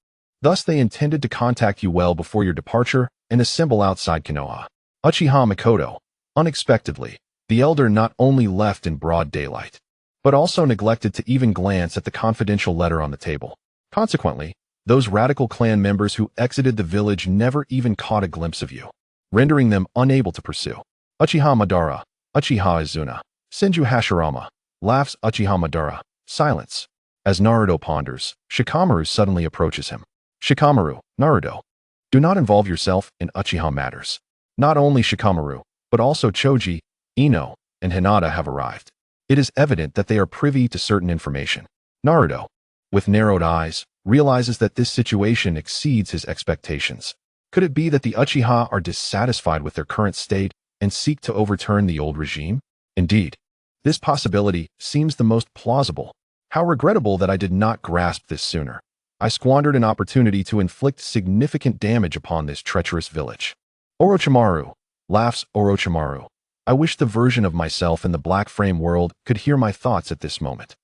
Thus they intended to contact you well before your departure and assemble outside Konoha. Uchiha Mikoto, unexpectedly, the elder not only left in broad daylight, but also neglected to even glance at the confidential letter on the table. Consequently, those radical clan members who exited the village never even caught a glimpse of you, rendering them unable to pursue. Uchiha Madara, Uchiha Izuna, Senju Hashirama, laughs Uchiha Madara, silence. As Naruto ponders, Shikamaru suddenly approaches him. Shikamaru, Naruto, do not involve yourself in Uchiha matters. Not only Shikamaru, but also Choji, Ino, and Hinata have arrived. It is evident that they are privy to certain information. Naruto, with narrowed eyes, realizes that this situation exceeds his expectations. Could it be that the Uchiha are dissatisfied with their current state and seek to overturn the old regime? Indeed, this possibility seems the most plausible. How regrettable that I did not grasp this sooner. I squandered an opportunity to inflict significant damage upon this treacherous village. Orochimaru, laughs Orochimaru. I wish the version of myself in the Black Frame world could hear my thoughts at this moment.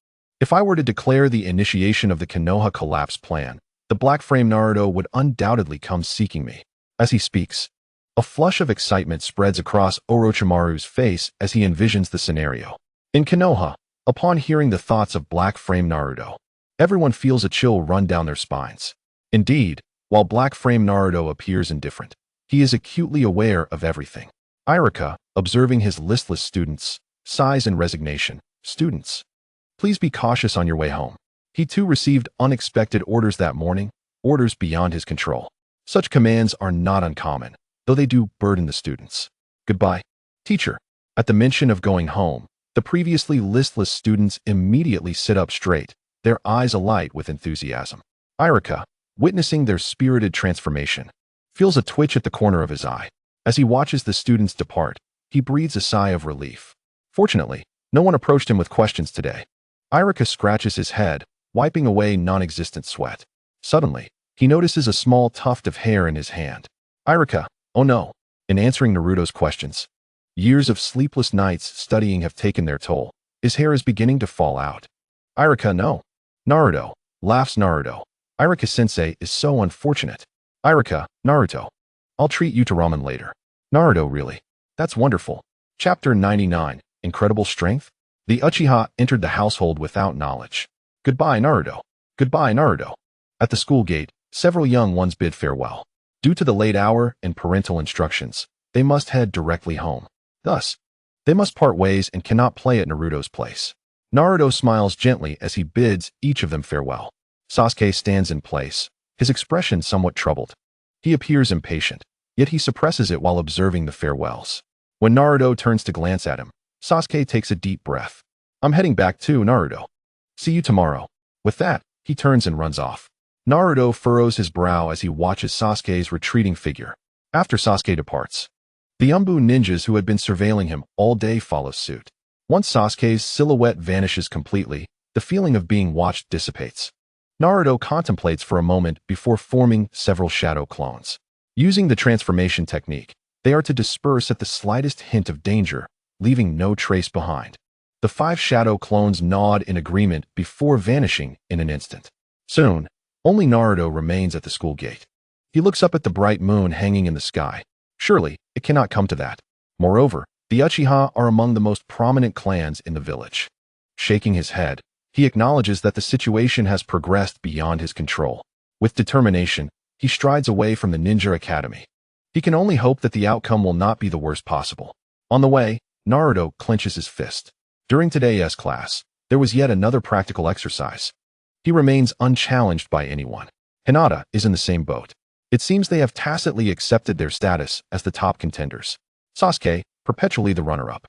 If I were to declare the initiation of the Konoha collapse plan, the Black Frame Naruto would undoubtedly come seeking me. As he speaks, a flush of excitement spreads across Orochimaru's face as he envisions the scenario. In Konoha, upon hearing the thoughts of Black Frame Naruto, everyone feels a chill run down their spines. Indeed, while Black Frame Naruto appears indifferent, he is acutely aware of everything. Irika, observing his listless students, sighs in resignation. Students, please be cautious on your way home. He too received unexpected orders that morning, orders beyond his control. Such commands are not uncommon, though they do burden the students. Goodbye, teacher. At the mention of going home, the previously listless students immediately sit up straight, their eyes alight with enthusiasm. Irika, witnessing their spirited transformation, feels a twitch at the corner of his eye. As he watches the students depart, he breathes a sigh of relief. Fortunately, no one approached him with questions today. Irika scratches his head, wiping away non-existent sweat. Suddenly, he notices a small tuft of hair in his hand. Irika, oh no. In answering Naruto's questions, years of sleepless nights studying have taken their toll. His hair is beginning to fall out. Irika, no. Naruto, laughs Naruto. Irika-sensei is so unfortunate. Irika, Naruto. I'll treat you to ramen later. Naruto, really? That's wonderful. Chapter 99, Incredible Strength? The Uchiha entered the household without knowledge. Goodbye, Naruto. Goodbye, Naruto. At the school gate, several young ones bid farewell. Due to the late hour and parental instructions, they must head directly home. Thus, they must part ways and cannot play at Naruto's place. Naruto smiles gently as he bids each of them farewell. Sasuke stands in place, his expression somewhat troubled. He appears impatient, yet he suppresses it while observing the farewells. When Naruto turns to glance at him, Sasuke takes a deep breath. I'm heading back too, Naruto. See you tomorrow. With that, he turns and runs off. Naruto furrows his brow as he watches Sasuke's retreating figure. After Sasuke departs, the Umbu ninjas who had been surveilling him all day follow suit. Once Sasuke's silhouette vanishes completely, the feeling of being watched dissipates. Naruto contemplates for a moment before forming several shadow clones. Using the transformation technique, they are to disperse at the slightest hint of danger, leaving no trace behind. The 5 shadow clones nod in agreement before vanishing in an instant. Soon, only Naruto remains at the school gate. He looks up at the bright moon hanging in the sky. Surely, it cannot come to that. Moreover, the Uchiha are among the most prominent clans in the village. Shaking his head, he acknowledges that the situation has progressed beyond his control. With determination, he strides away from the ninja academy. He can only hope that the outcome will not be the worst possible. On the way, Naruto clenches his fist. During today's class, there was yet another practical exercise. He remains unchallenged by anyone. Hinata is in the same boat. It seems they have tacitly accepted their status as the top contenders. Sasuke, perpetually the runner-up.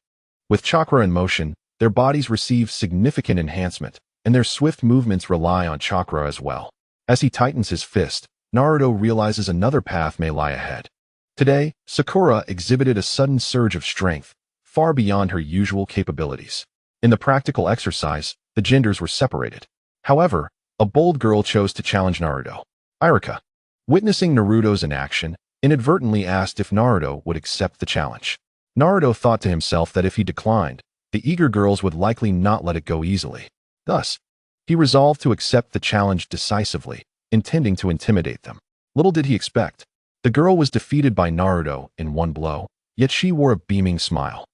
With chakra in motion, their bodies receive significant enhancement, and their swift movements rely on chakra as well. As he tightens his fist, Naruto realizes another path may lie ahead. Today, Sakura exhibited a sudden surge of strength, far beyond her usual capabilities. In the practical exercise, the genders were separated. However, a bold girl chose to challenge Naruto. Irika, witnessing Naruto's inaction, inadvertently asked if Naruto would accept the challenge. Naruto thought to himself that if he declined, the eager girls would likely not let it go easily. Thus, he resolved to accept the challenge decisively, intending to intimidate them. Little did he expect. The girl was defeated by Naruto in one blow, yet she wore a beaming smile.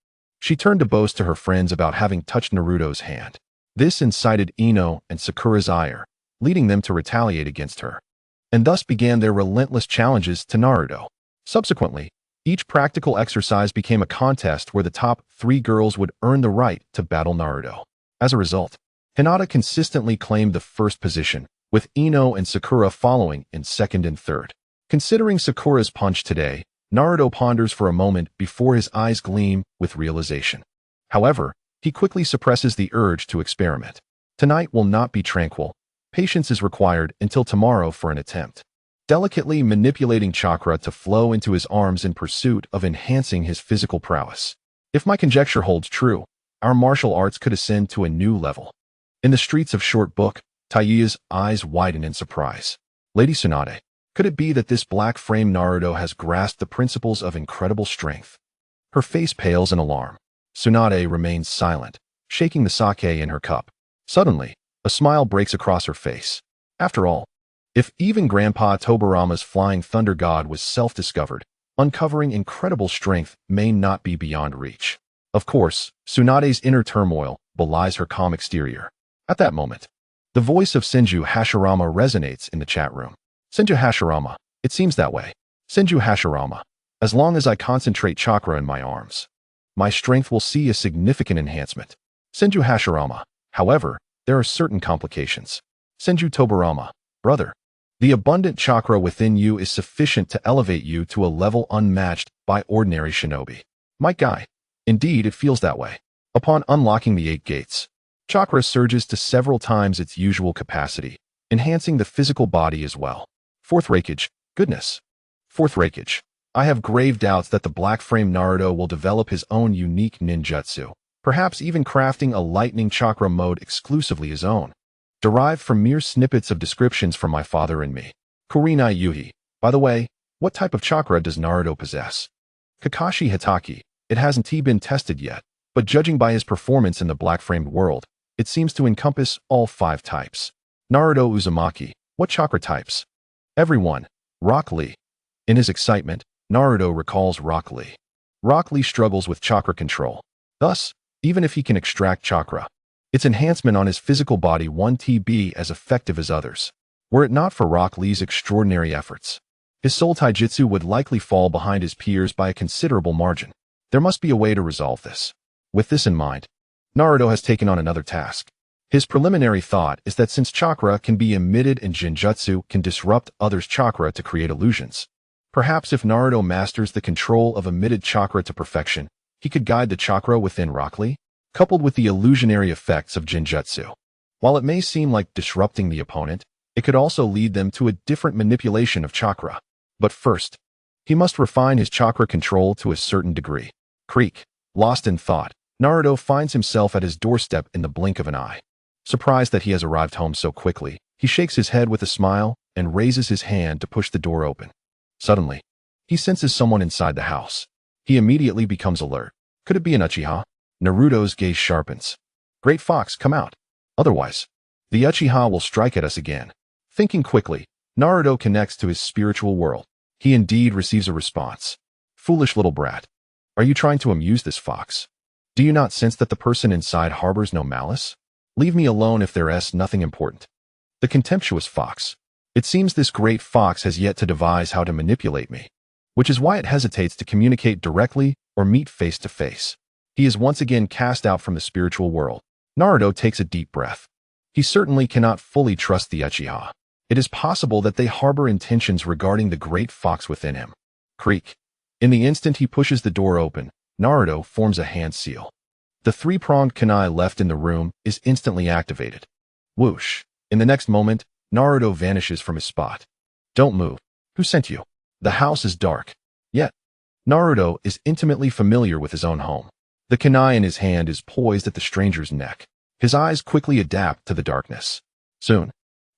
She turned to boast to her friends about having touched Naruto's hand. This incited Ino and Sakura's ire, leading them to retaliate against her. And thus began their relentless challenges to Naruto. Subsequently, each practical exercise became a contest where the top 3 girls would earn the right to battle Naruto. As a result, Hinata consistently claimed the first position, with Ino and Sakura following in second and third. Considering Sakura's punch today, Naruto ponders for a moment before his eyes gleam with realization. However, he quickly suppresses the urge to experiment. Tonight will not be tranquil. Patience is required until tomorrow for an attempt. Delicately manipulating chakra to flow into his arms in pursuit of enhancing his physical prowess. If my conjecture holds true, our martial arts could ascend to a new level. In the streets of Short Book, Taiya's eyes widen in surprise. Lady Tsunade, could it be that this black-framed Naruto has grasped the principles of incredible strength? Her face pales in alarm. Tsunade remains silent, shaking the sake in her cup. Suddenly, a smile breaks across her face. After all, if even Grandpa Tobirama's flying thunder god was self-discovered, uncovering incredible strength may not be beyond reach. Of course, Tsunade's inner turmoil belies her calm exterior. At that moment, the voice of Senju Hashirama resonates in the chat room. Senju Hashirama, it seems that way. Senju Hashirama, as long as I concentrate chakra in my arms, my strength will see a significant enhancement. Senju Hashirama, however, there are certain complications. Senju Tobirama, brother, the abundant chakra within you is sufficient to elevate you to a level unmatched by ordinary shinobi. My guy, indeed it feels that way. Upon unlocking the 8 gates, chakra surges to several times its usual capacity, enhancing the physical body as well. Fourth Raikage, goodness. Fourth Raikage, I have grave doubts that the black-frame Naruto will develop his own unique ninjutsu, perhaps even crafting a lightning chakra mode exclusively his own. derived from mere snippets of descriptions from my father and me. Kurinai Yuhi. By the way, what type of chakra does Naruto possess? Kakashi Hitaki. It hasn't been tested yet, but judging by his performance in the black-framed world, it seems to encompass all 5 types. Naruto Uzumaki. What chakra types? Everyone. Rock Lee. In his excitement, Naruto recalls Rock Lee. Rock Lee struggles with chakra control. Thus, even if he can extract chakra, its enhancement on his physical body won't be as effective as others. Were it not for Rock Lee's extraordinary efforts, his soul taijutsu would likely fall behind his peers by a considerable margin. There must be a way to resolve this. With this in mind, Naruto has taken on another task. His preliminary thought is that since chakra can be emitted and Jinjutsu can disrupt others' chakra to create illusions, perhaps if Naruto masters the control of emitted chakra to perfection, he could guide the chakra within Rock Lee, coupled with the illusionary effects of Jinjutsu. While it may seem like disrupting the opponent, it could also lead them to a different manipulation of chakra. But first, he must refine his chakra control to a certain degree. Creek. Lost in thought, Naruto finds himself at his doorstep in the blink of an eye. Surprised that he has arrived home so quickly, he shakes his head with a smile and raises his hand to push the door open. Suddenly, he senses someone inside the house. He immediately becomes alert. Could it be an Uchiha? Naruto's gaze sharpens. Great Fox, come out. Otherwise, the Uchiha will strike at us again. Thinking quickly, Naruto connects to his spiritual world. He indeed receives a response. Foolish little brat. Are you trying to amuse this fox? Do you not sense that the person inside harbors no malice? Leave me alone if there's nothing important. The contemptuous fox. It seems this great fox has yet to devise how to manipulate me, which is why it hesitates to communicate directly or meet face to face. He is once again cast out from the spiritual world. Naruto takes a deep breath. He certainly cannot fully trust the Uchiha. It is possible that they harbor intentions regarding the great fox within him. Creak. In the instant he pushes the door open, Naruto forms a hand seal. The 3-pronged kunai left in the room is instantly activated. Whoosh. In the next moment, Naruto vanishes from his spot. Don't move. Who sent you? The house is dark. Yet, Naruto is intimately familiar with his own home. The kunai in his hand is poised at the stranger's neck. His eyes quickly adapt to the darkness. Soon,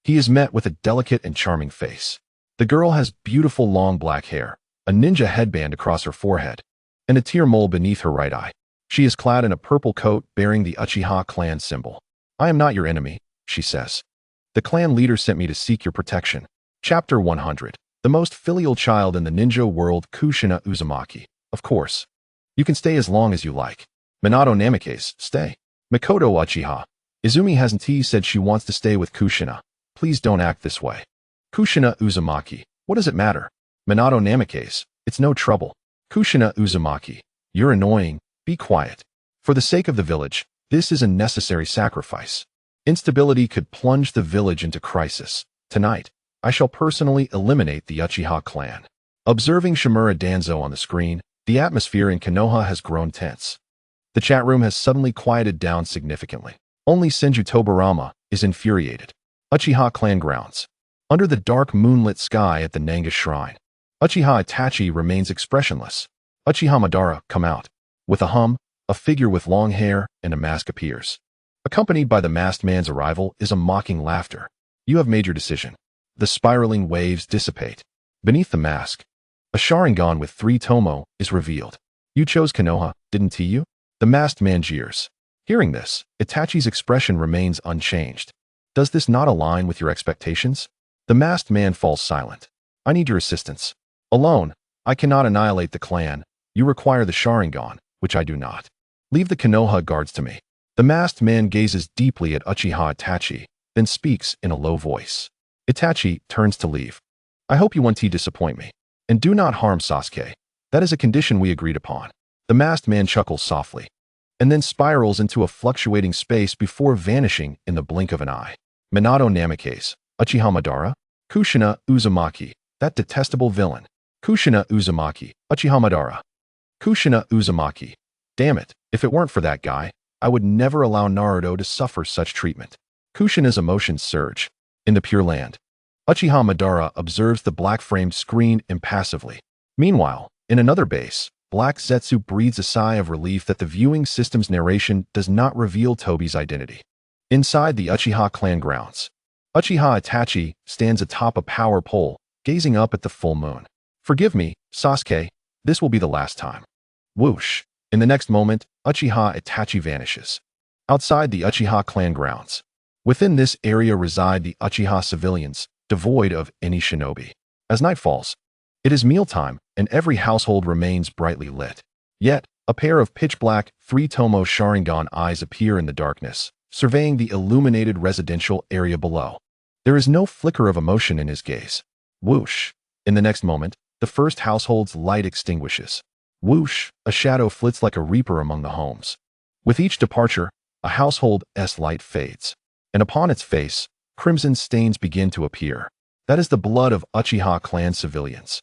he is met with a delicate and charming face. The girl has beautiful long black hair, a ninja headband across her forehead, and a tear mole beneath her right eye. She is clad in a purple coat bearing the Uchiha clan symbol. I am not your enemy, she says. The clan leader sent me to seek your protection. Chapter 100. The most filial child in the ninja world, Kushina Uzumaki. Of course. You can stay as long as you like. Minato Namikaze, stay. Mikoto Uchiha. Izumi hasn't said she wants to stay with Kushina. Please don't act this way. Kushina Uzumaki. What does it matter? Minato Namikaze. It's no trouble. Kushina Uzumaki. You're annoying. Be quiet. For the sake of the village, this is a necessary sacrifice. Instability could plunge the village into crisis. Tonight, I shall personally eliminate the Uchiha clan. Observing Shimura Danzo on the screen, the atmosphere in Konoha has grown tense. The chat room has suddenly quieted down significantly. Only Senju Tobirama is infuriated. Uchiha clan grounds. Under the dark moonlit sky at the Nanga shrine, Uchiha Itachi remains expressionless. Uchiha Madara, come out. With a hum, a figure with long hair and a mask appears. Accompanied by the masked man's arrival is a mocking laughter. You have made your decision. The spiraling waves dissipate. Beneath the mask, a Sharingan with 3 tomo is revealed. You chose Konoha, didn't you? The masked man jeers. Hearing this, Itachi's expression remains unchanged. Does this not align with your expectations? The masked man falls silent. I need your assistance. Alone, I cannot annihilate the clan. You require the Sharingan, which I do not. Leave the Konoha guards to me. The masked man gazes deeply at Uchiha Itachi, then speaks in a low voice. Itachi turns to leave. I hope you won't disappoint me. And do not harm Sasuke. That is a condition we agreed upon. The masked man chuckles softly, and then spirals into a fluctuating space before vanishing in the blink of an eye. Minato Namikaze, Uchiha Madara, Kushina Uzumaki, that detestable villain. Kushina Uzumaki, Uchiha Madara. Kushina Uzumaki. Damn it, if it weren't for that guy, I would never allow Naruto to suffer such treatment. Kushina's emotions surge. In the Pure Land, Uchiha Madara observes the black-framed screen impassively. Meanwhile, in another base, Black Zetsu breathes a sigh of relief that the viewing system's narration does not reveal Tobi's identity. Inside the Uchiha clan grounds, Uchiha Itachi stands atop a power pole, gazing up at the full moon. "Forgive me, Sasuke, this will be the last time." Whoosh! In the next moment, Uchiha Itachi vanishes. Outside the Uchiha clan grounds. Within this area reside the Uchiha civilians, devoid of any shinobi. As night falls, it is mealtime, and every household remains brightly lit. Yet, a pair of pitch-black, three-tomo Sharingan eyes appear in the darkness, surveying the illuminated residential area below. There is no flicker of emotion in his gaze. Whoosh! In the next moment, the first household's light extinguishes. Whoosh! A shadow flits like a reaper among the homes. With each departure, a household's light fades, and upon its face, crimson stains begin to appear. That is the blood of Uchiha clan civilians.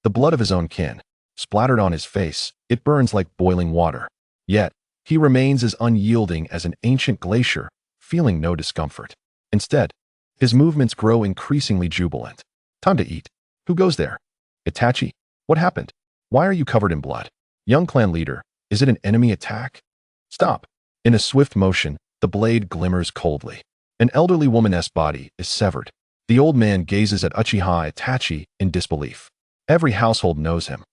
The blood of his own kin. Splattered on his face, it burns like boiling water. Yet, he remains as unyielding as an ancient glacier, feeling no discomfort. Instead, his movements grow increasingly jubilant. "Time to eat. Who goes there?" "Itachi, what happened? Why are you covered in blood?" "Young clan leader, is it an enemy attack?" "Stop." In a swift motion, the blade glimmers coldly. An elderly woman's body is severed. The old man gazes at Uchiha Itachi in disbelief. Every household knows him.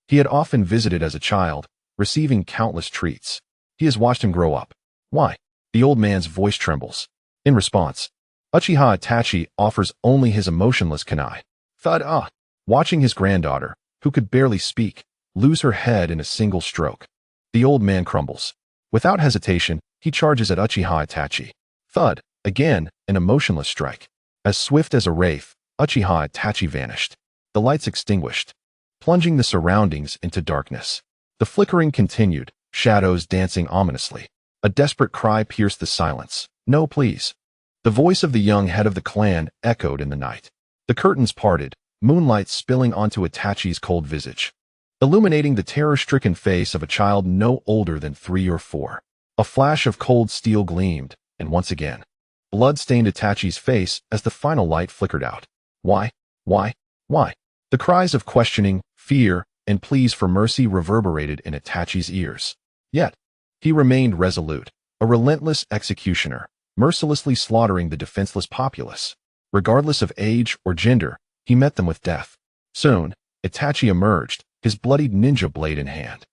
He had often visited as a child, receiving countless treats. He has watched him grow up. "Why?" The old man's voice trembles. In response, Uchiha Itachi offers only his emotionless kunai. Thud. Watching his granddaughter, who could barely speak, lose her head in a single stroke. The old man crumbles. Without hesitation, he charges at Uchiha Itachi. Thud. Again, an emotionless strike. As swift as a wraith, Uchiha Itachi vanished. The lights extinguished, plunging the surroundings into darkness. The flickering continued, shadows dancing ominously. A desperate cry pierced the silence. "No, please." The voice of the young head of the clan echoed in the night. The curtains parted, moonlight spilling onto Itachi's cold visage, illuminating the terror-stricken face of a child no older than 3 or 4. A flash of cold steel gleamed, and once again, blood stained Itachi's face as the final light flickered out. Why? Why? Why? The cries of questioning, fear, and pleas for mercy reverberated in Itachi's ears. Yet, he remained resolute, a relentless executioner, mercilessly slaughtering the defenseless populace. Regardless of age or gender, he met them with death. Soon, Itachi emerged, his bloodied ninja blade in hand.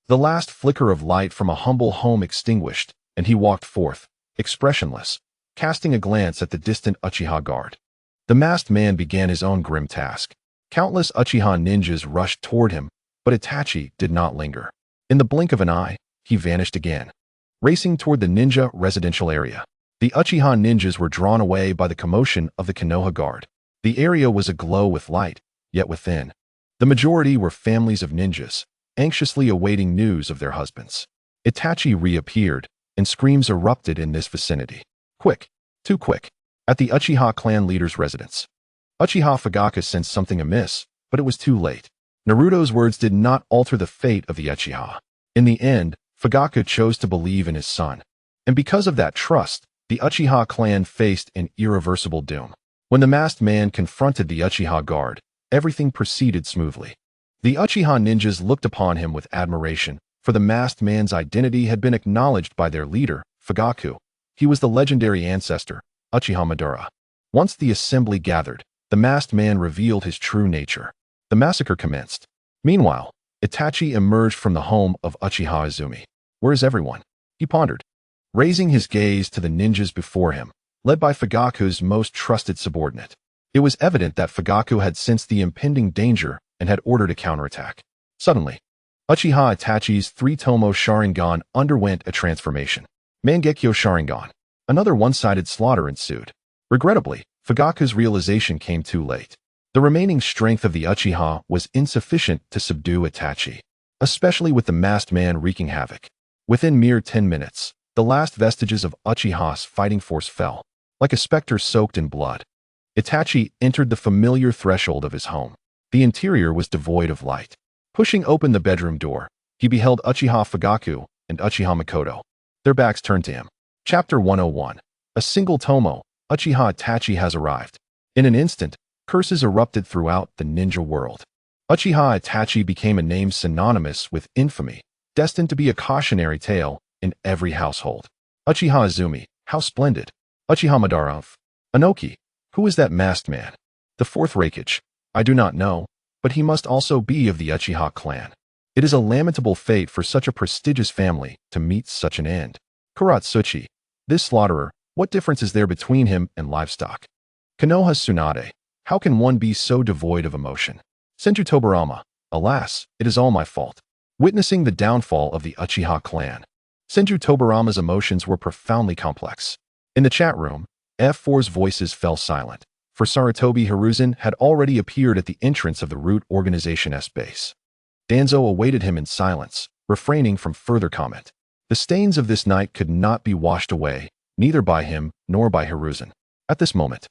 The last flicker of light from a humble home extinguished, and he walked forth, expressionless, casting a glance at the distant Uchiha guard. The masked man began his own grim task. Countless Uchiha ninjas rushed toward him, but Itachi did not linger. In the blink of an eye, he vanished again, racing toward the ninja residential area. The Uchiha ninjas were drawn away by the commotion of the Konoha guard. The area was aglow with light, yet within, the majority were families of ninjas, anxiously awaiting news of their husbands. Itachi reappeared, and screams erupted in this vicinity. Quick, too quick. At the Uchiha clan leader's residence, Uchiha Fugaku sensed something amiss, but it was too late. Naruto's words did not alter the fate of the Uchiha. In the end, Fugaku chose to believe in his son. And because of that trust, the Uchiha clan faced an irreversible doom. When the masked man confronted the Uchiha guard, everything proceeded smoothly. The Uchiha ninjas looked upon him with admiration, for the masked man's identity had been acknowledged by their leader, Fugaku. He was the legendary ancestor, Uchiha Madara. Once the assembly gathered, the masked man revealed his true nature. The massacre commenced. Meanwhile, Itachi emerged from the home of Uchiha Izumi. "Where is everyone?" he pondered, raising his gaze to the ninjas before him, led by Fugaku's most trusted subordinate. It was evident that Fugaku had sensed the impending danger and had ordered a counterattack. Suddenly, Uchiha Itachi's three-tomo Sharingan underwent a transformation. Mangekyo Sharingan. Another one-sided slaughter ensued. Regrettably, Fugaku's realization came too late. The remaining strength of the Uchiha was insufficient to subdue Itachi, especially with the masked man wreaking havoc. Within mere 10 minutes, the last vestiges of Uchiha's fighting force fell, like a specter soaked in blood. Itachi entered the familiar threshold of his home. The interior was devoid of light. Pushing open the bedroom door, he beheld Uchiha Fugaku and Uchiha Makoto. Their backs turned to him. Chapter 101. A single tomo, Uchiha Itachi has arrived. In an instant, curses erupted throughout the ninja world. Uchiha Itachi became a name synonymous with infamy, destined to be a cautionary tale in every household. Uchiha Izumi, how splendid! Uchiha Madara. Inoki. Who is that masked man? The fourth Raikage. I do not know, but he must also be of the Uchiha clan. It is a lamentable fate for such a prestigious family to meet such an end. Kuratsuchi. This slaughterer, what difference is there between him and livestock? Konoha Tsunade. How can one be so devoid of emotion? Senju Tobirama. Alas, it is all my fault. Witnessing the downfall of the Uchiha clan. Senju Tobirama's emotions were profoundly complex. In the chat room, F4's voices fell silent, for Sarutobi Hiruzen had already appeared at the entrance of the Root Organization's base. Danzo awaited him in silence, refraining from further comment. The stains of this night could not be washed away, neither by him nor by Hiruzen. At this moment,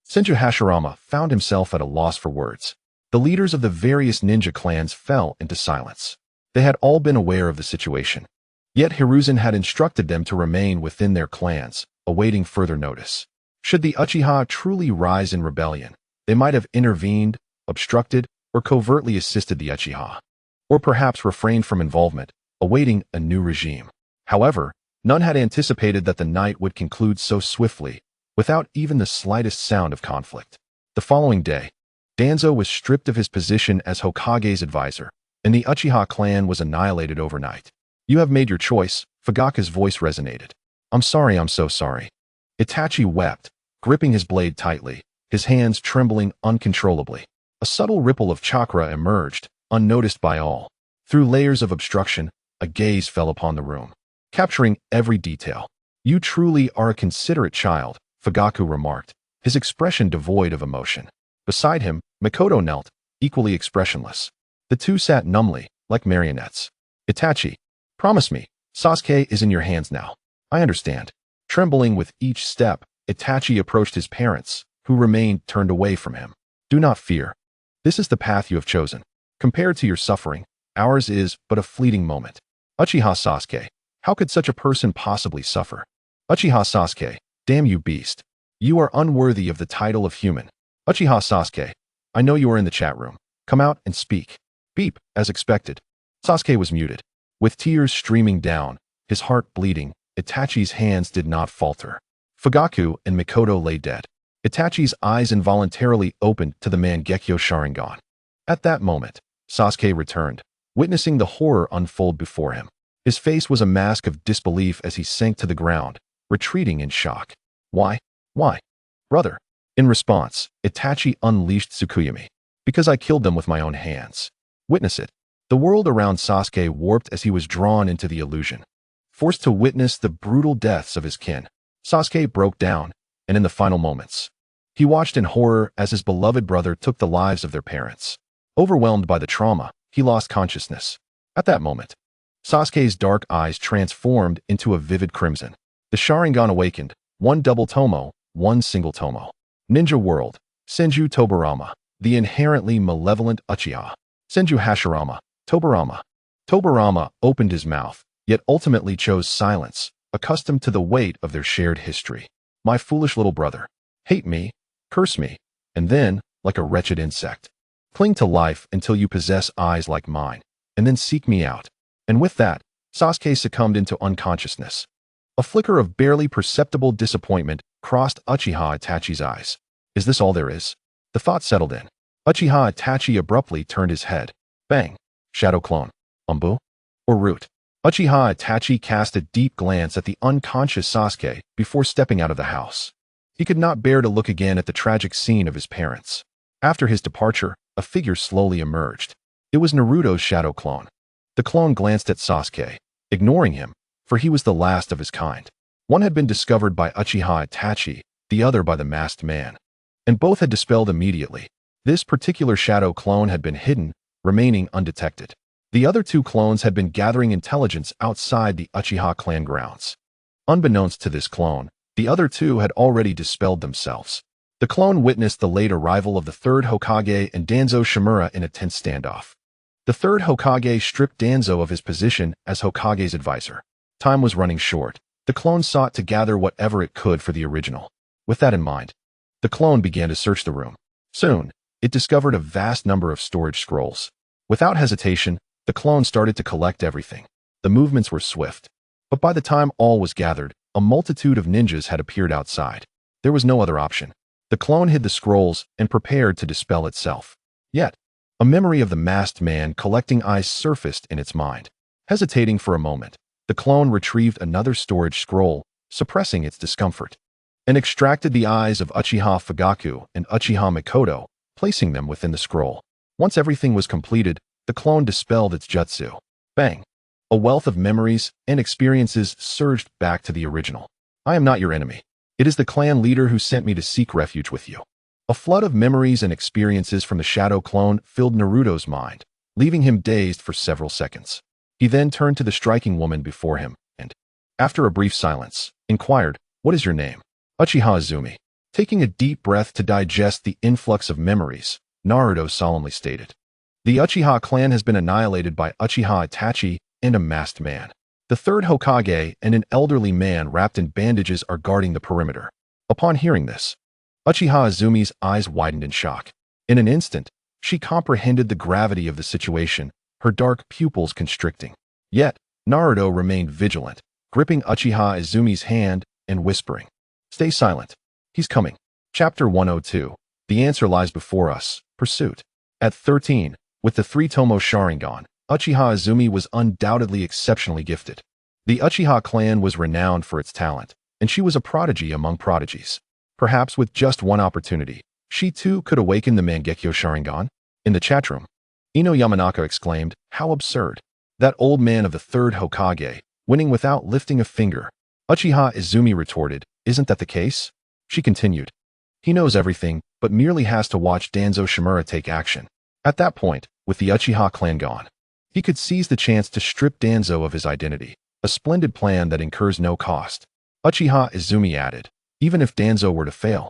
Senju Hashirama found himself at a loss for words. The leaders of the various ninja clans fell into silence. They had all been aware of the situation. Yet Hiruzen had instructed them to remain within their clans, awaiting further notice. Should the Uchiha truly rise in rebellion, they might have intervened, obstructed, or covertly assisted the Uchiha. Or perhaps refrained from involvement, awaiting a new regime. However, none had anticipated that the night would conclude so swiftly, without even the slightest sound of conflict. The following day, Danzo was stripped of his position as Hokage's advisor, and the Uchiha clan was annihilated overnight. You have made your choice, Fugaku's voice resonated. I'm sorry, I'm so sorry. Itachi wept, gripping his blade tightly, his hands trembling uncontrollably. A subtle ripple of chakra emerged, unnoticed by all. Through layers of obstruction, a gaze fell upon the room, capturing every detail. You truly are a considerate child, Fugaku remarked, his expression devoid of emotion. Beside him, Mikoto knelt, equally expressionless. The two sat numbly, like marionettes. Itachi, promise me, Sasuke is in your hands now. I understand. Trembling with each step, Itachi approached his parents, who remained turned away from him. Do not fear. This is the path you have chosen. Compared to your suffering, ours is but a fleeting moment. Uchiha Sasuke, how could such a person possibly suffer? Uchiha Sasuke, damn you beast. You are unworthy of the title of human. Uchiha Sasuke, I know you are in the chat room. Come out and speak. Beep, as expected. Sasuke was muted. With tears streaming down, his heart bleeding, Itachi's hands did not falter. Fugaku and Mikoto lay dead. Itachi's eyes involuntarily opened to the Mangekyo Sharingan. At that moment, Sasuke returned, witnessing the horror unfold before him. His face was a mask of disbelief as he sank to the ground, retreating in shock. Why? Why? Brother. In response, Itachi unleashed Tsukuyami. Because I killed them with my own hands. Witness it. The world around Sasuke warped as he was drawn into the illusion. Forced to witness the brutal deaths of his kin, Sasuke broke down, and in the final moments, he watched in horror as his beloved brother took the lives of their parents. Overwhelmed by the trauma, he lost consciousness. At that moment, Sasuke's dark eyes transformed into a vivid crimson. The Sharingan awakened, one double tomo, one single tomo. Ninja World, Senju Tobirama, the inherently malevolent Uchiha. Senju Hashirama, Tobirama. Tobirama opened his mouth, yet ultimately chose silence, accustomed to the weight of their shared history. My foolish little brother. Hate me, curse me, and then, like a wretched insect, cling to life until you possess eyes like mine, and then seek me out. And with that, Sasuke succumbed into unconsciousness. A flicker of barely perceptible disappointment crossed Uchiha Itachi's eyes. Is this all there is? The thought settled in. Uchiha Itachi abruptly turned his head. Bang. Shadow clone. Umbu? Or root? Uchiha Itachi cast a deep glance at the unconscious Sasuke before stepping out of the house. He could not bear to look again at the tragic scene of his parents. After his departure, a figure slowly emerged. It was Naruto's shadow clone. The clone glanced at Sasuke, ignoring him, for he was the last of his kind. One had been discovered by Uchiha Itachi, the other by the masked man. And both had dispelled immediately. This particular shadow clone had been hidden, remaining undetected. The other two clones had been gathering intelligence outside the Uchiha clan grounds. Unbeknownst to this clone, the other two had already dispelled themselves. The clone witnessed the late arrival of the third Hokage and Danzo Shimura in a tense standoff. The third Hokage stripped Danzo of his position as Hokage's advisor. Time was running short. The clone sought to gather whatever it could for the original. With that in mind, the clone began to search the room. Soon, it discovered a vast number of storage scrolls. Without hesitation, the clone started to collect everything. The movements were swift. But by the time all was gathered, a multitude of ninjas had appeared outside. There was no other option. The clone hid the scrolls and prepared to dispel itself. Yet, a memory of the masked man collecting eyes surfaced in its mind. Hesitating for a moment, the clone retrieved another storage scroll, suppressing its discomfort, and extracted the eyes of Uchiha Fugaku and Uchiha Mikoto, placing them within the scroll. Once everything was completed, the clone dispelled its jutsu. Bang! A wealth of memories and experiences surged back to the original. I am not your enemy. It is the clan leader who sent me to seek refuge with you. A flood of memories and experiences from the shadow clone filled Naruto's mind, leaving him dazed for several seconds. He then turned to the striking woman before him and, after a brief silence, inquired, "What is your name?" "Uchiha Izumi." Taking a deep breath to digest the influx of memories, Naruto solemnly stated, "The Uchiha clan has been annihilated by Uchiha Itachi and a masked man. The third Hokage and an elderly man wrapped in bandages are guarding the perimeter." Upon hearing this, Uchiha Izumi's eyes widened in shock. In an instant, she comprehended the gravity of the situation, her dark pupils constricting. Yet, Naruto remained vigilant, gripping Uchiha Izumi's hand and whispering, "Stay silent. He's coming." Chapter 102. The answer lies before us. Pursuit. At 13, with the three-tomo Sharingan, Uchiha Izumi was undoubtedly exceptionally gifted. The Uchiha clan was renowned for its talent, and she was a prodigy among prodigies. Perhaps with just one opportunity, she too could awaken the Mangekyo Sharingan. In the chatroom, Ino Yamanaka exclaimed, "How absurd! That old man of the third Hokage, winning without lifting a finger." Uchiha Izumi retorted, "Isn't that the case?" She continued, "He knows everything, but merely has to watch Danzo Shimura take action." At that point, with the Uchiha clan gone, he could seize the chance to strip Danzo of his identity, a splendid plan that incurs no cost. Uchiha Izumi added, "Even if Danzo were to fail,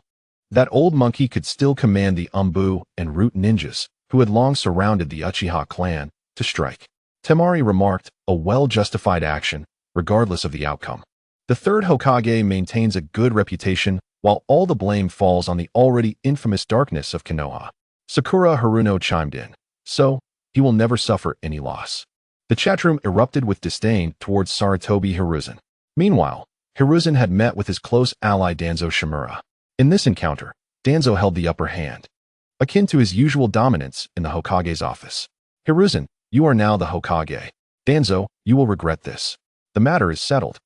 that old monkey could still command the Umbu and Root ninjas, who had long surrounded the Uchiha clan, to strike." Temari remarked, "A well-justified action, regardless of the outcome. The third Hokage maintains a good reputation, while all the blame falls on the already infamous darkness of Konoha." Sakura Haruno chimed in, "So, he will never suffer any loss." The chatroom erupted with disdain towards Sarutobi Hiruzen. Meanwhile, Hiruzen had met with his close ally Danzo Shimura. In this encounter, Danzo held the upper hand, akin to his usual dominance in the Hokage's office. "Hiruzen, you are now the Hokage. Danzo, you will regret this. The matter is settled.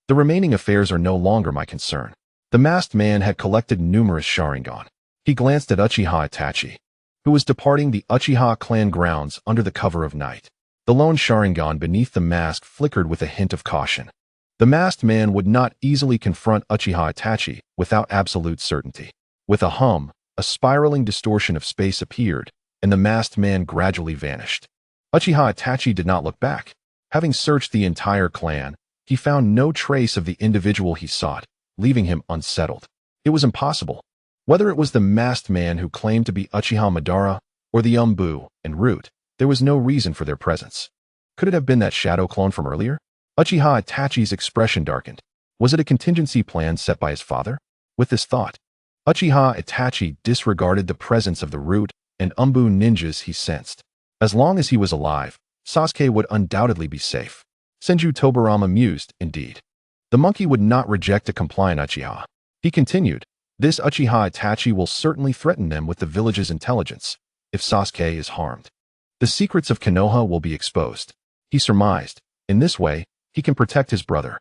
The remaining affairs are no longer my concern." The masked man had collected numerous Sharingan. He glanced at Uchiha Itachi, who was departing the Uchiha clan grounds under the cover of night. The lone Sharingan beneath the mask flickered with a hint of caution. The masked man would not easily confront Uchiha Itachi without absolute certainty. With a hum, a spiraling distortion of space appeared, and the masked man gradually vanished. Uchiha Itachi did not look back. Having searched the entire clan, he found no trace of the individual he sought, leaving him unsettled. It was impossible. Whether it was the masked man who claimed to be Uchiha Madara, or the Umbu and Root, there was no reason for their presence. Could it have been that shadow clone from earlier? Uchiha Itachi's expression darkened. Was it a contingency plan set by his father? With this thought, Uchiha Itachi disregarded the presence of the Root and Umbu ninjas he sensed. As long as he was alive, Sasuke would undoubtedly be safe. Senju Tobirama mused, indeed. The monkey would not reject a compliant Uchiha. He continued, "This Uchiha Itachi will certainly threaten them with the village's intelligence, if Sasuke is harmed. The secrets of Konoha will be exposed." He surmised, in this way, he can protect his brother.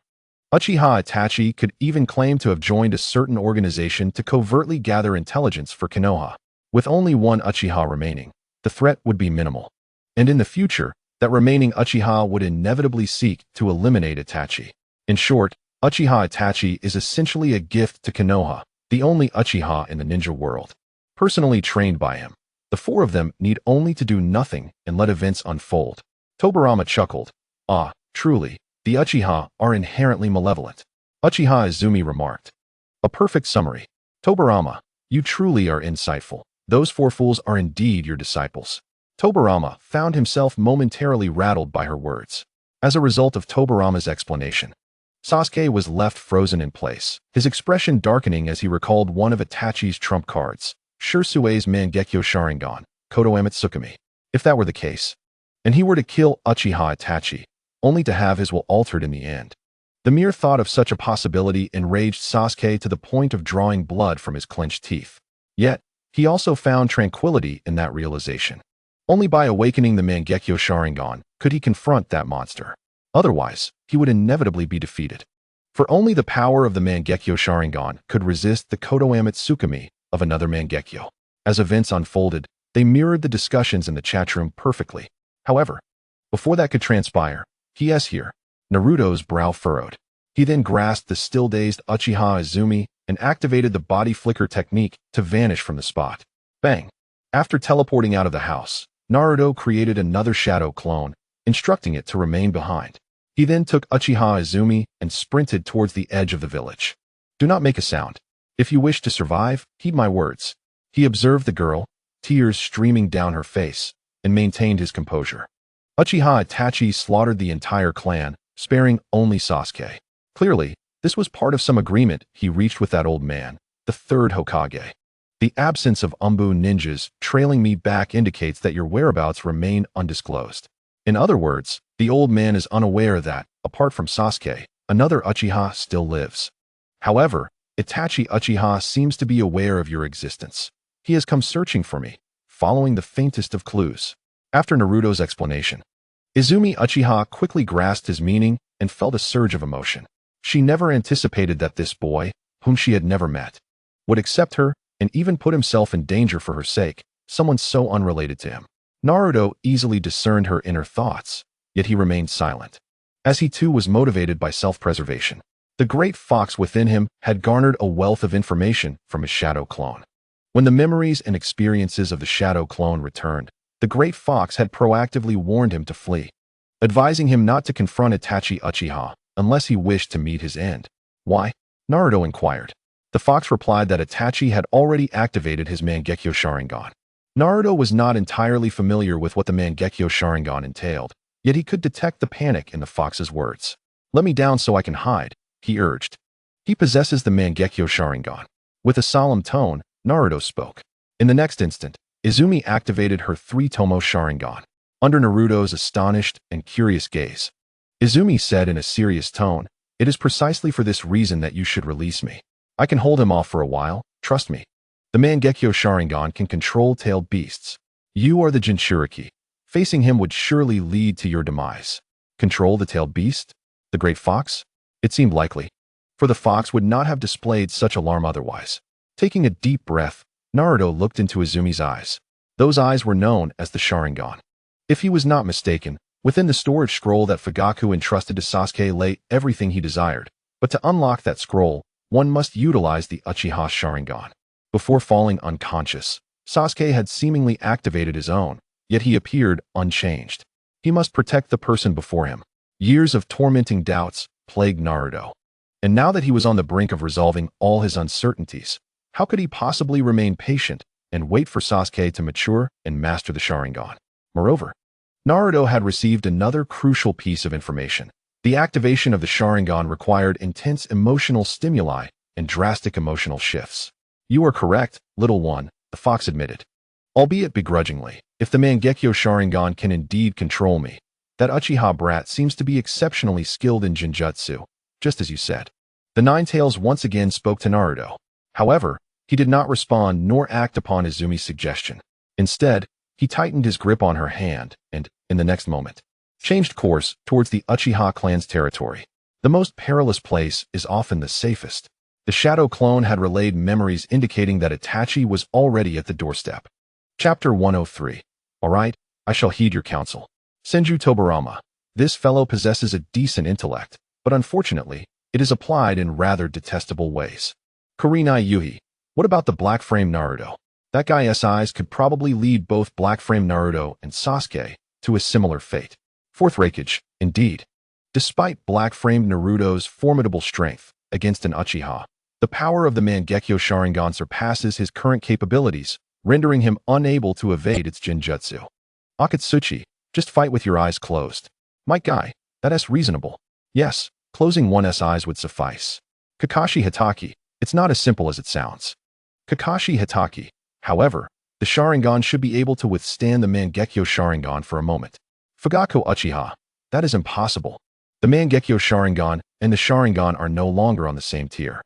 Uchiha Itachi could even claim to have joined a certain organization to covertly gather intelligence for Konoha. With only one Uchiha remaining, the threat would be minimal. And in the future, that remaining Uchiha would inevitably seek to eliminate Itachi. In short, Uchiha Itachi is essentially a gift to Konoha, the only Uchiha in the ninja world. Personally trained by him, the four of them need only to do nothing and let events unfold. Tobirama chuckled. "Ah, truly, the Uchiha are inherently malevolent." Uchiha Izumi remarked. "A perfect summary. Tobirama, you truly are insightful. Those four fools are indeed your disciples." Tobirama found himself momentarily rattled by her words. As a result of Tobirama's explanation, Sasuke was left frozen in place, his expression darkening as he recalled one of Itachi's trump cards, Shursue's Mangekyo Sharingan, Koto Amatsukami. If that were the case, and he were to kill Uchiha Itachi, only to have his will altered in the end, The mere thought of such a possibility enraged Sasuke to the point of drawing blood from his clenched teeth. Yet, he also found tranquility in that realization. Only by awakening the Mangekyo Sharingan could he confront that monster. Otherwise, he would inevitably be defeated. For only the power of the Mangekyo Sharingan could resist the Kodoame Tsukumi of another Mangekyo. As events unfolded, they mirrored the discussions in the chatroom perfectly. However, before that could transpire, Naruto's brow furrowed. He then grasped the still-dazed Uchiha Izumi and activated the body flicker technique to vanish from the spot. Bang! After teleporting out of the house, Naruto created another shadow clone, instructing it to remain behind. He then took Uchiha Izumi and sprinted towards the edge of the village. Do not make a sound. If you wish to survive, heed my words. He observed the girl, tears streaming down her face, and maintained his composure. Uchiha Itachi slaughtered the entire clan, sparing only Sasuke. Clearly, this was part of some agreement he reached with that old man, the third Hokage. The absence of Umbu ninjas trailing me back indicates that your whereabouts remain undisclosed. In other words, the old man is unaware that, apart from Sasuke, another Uchiha still lives. However, Itachi Uchiha seems to be aware of your existence. He has come searching for me, following the faintest of clues. After Naruto's explanation, Izumi Uchiha quickly grasped his meaning and felt a surge of emotion. She never anticipated that this boy, whom she had never met, would accept her and even put himself in danger for her sake, someone so unrelated to him. Naruto easily discerned her inner thoughts, yet he remained silent, as he too was motivated by self-preservation. The great fox within him had garnered a wealth of information from his shadow clone. When the memories and experiences of the shadow clone returned, the great fox had proactively warned him to flee, advising him not to confront Itachi Uchiha unless he wished to meet his end. Why? Naruto inquired. The fox replied that Itachi had already activated his Mangekyo Sharingan. Naruto was not entirely familiar with what the Mangekyo Sharingan entailed, yet he could detect the panic in the fox's words. Let me down so I can hide, he urged. He possesses the Mangekyo Sharingan. With a solemn tone, Naruto spoke. In the next instant, Izumi activated her three-tomo Sharingan. Under Naruto's astonished and curious gaze, Izumi said in a serious tone, "It is precisely for this reason that you should release me. I can hold him off for a while, trust me. The Mangekyo Sharingan can control tailed beasts. You are the Jinchuriki. Facing him would surely lead to your demise. Control the tailed beast? The great fox? It seemed likely, for the fox would not have displayed such alarm otherwise." Taking a deep breath, Naruto looked into Izumi's eyes. Those eyes were known as the Sharingan. If he was not mistaken, within the storage scroll that Fugaku entrusted to Sasuke lay everything he desired, but to unlock that scroll, one must utilize the Uchiha Sharingan. Before falling unconscious, Sasuke had seemingly activated his own, yet he appeared unchanged. He must protect the person before him. Years of tormenting doubts plagued Naruto. And now that he was on the brink of resolving all his uncertainties, how could he possibly remain patient and wait for Sasuke to mature and master the Sharingan? Moreover, Naruto had received another crucial piece of information. The activation of the Sharingan required intense emotional stimuli and drastic emotional shifts. You are correct, little one, the fox admitted. Albeit begrudgingly, if the Mangekyo Sharingan can indeed control me, that Uchiha brat seems to be exceptionally skilled in Jinjutsu, just as you said. The Ninetales once again spoke to Naruto. However, he did not respond nor act upon Izumi's suggestion. Instead, he tightened his grip on her hand and, in the next moment, changed course towards the Uchiha clan's territory. The most perilous place is often the safest. The shadow clone had relayed memories indicating that Itachi was already at the doorstep. Chapter 103. Alright, I shall heed your counsel. Senju Tobirama. This fellow possesses a decent intellect, but unfortunately, it is applied in rather detestable ways. Kurinai Yuhi. What about the Black Frame Naruto? That guy's eyes could probably lead both Black Frame Naruto and Sasuke to a similar fate. Fourth Raikage, indeed. Despite Black Frame Naruto's formidable strength against an Uchiha, the power of the Mangekyo Sharingan surpasses his current capabilities, rendering him unable to evade its Jinjutsu. Akatsuchi, just fight with your eyes closed. My guy, that's reasonable. Yes, closing one's eyes would suffice. Kakashi Hatake, it's not as simple as it sounds. Kakashi Hatake, however, the Sharingan should be able to withstand the Mangekyo Sharingan for a moment. Fugaku Uchiha, that is impossible. The Mangekyo Sharingan and the Sharingan are no longer on the same tier.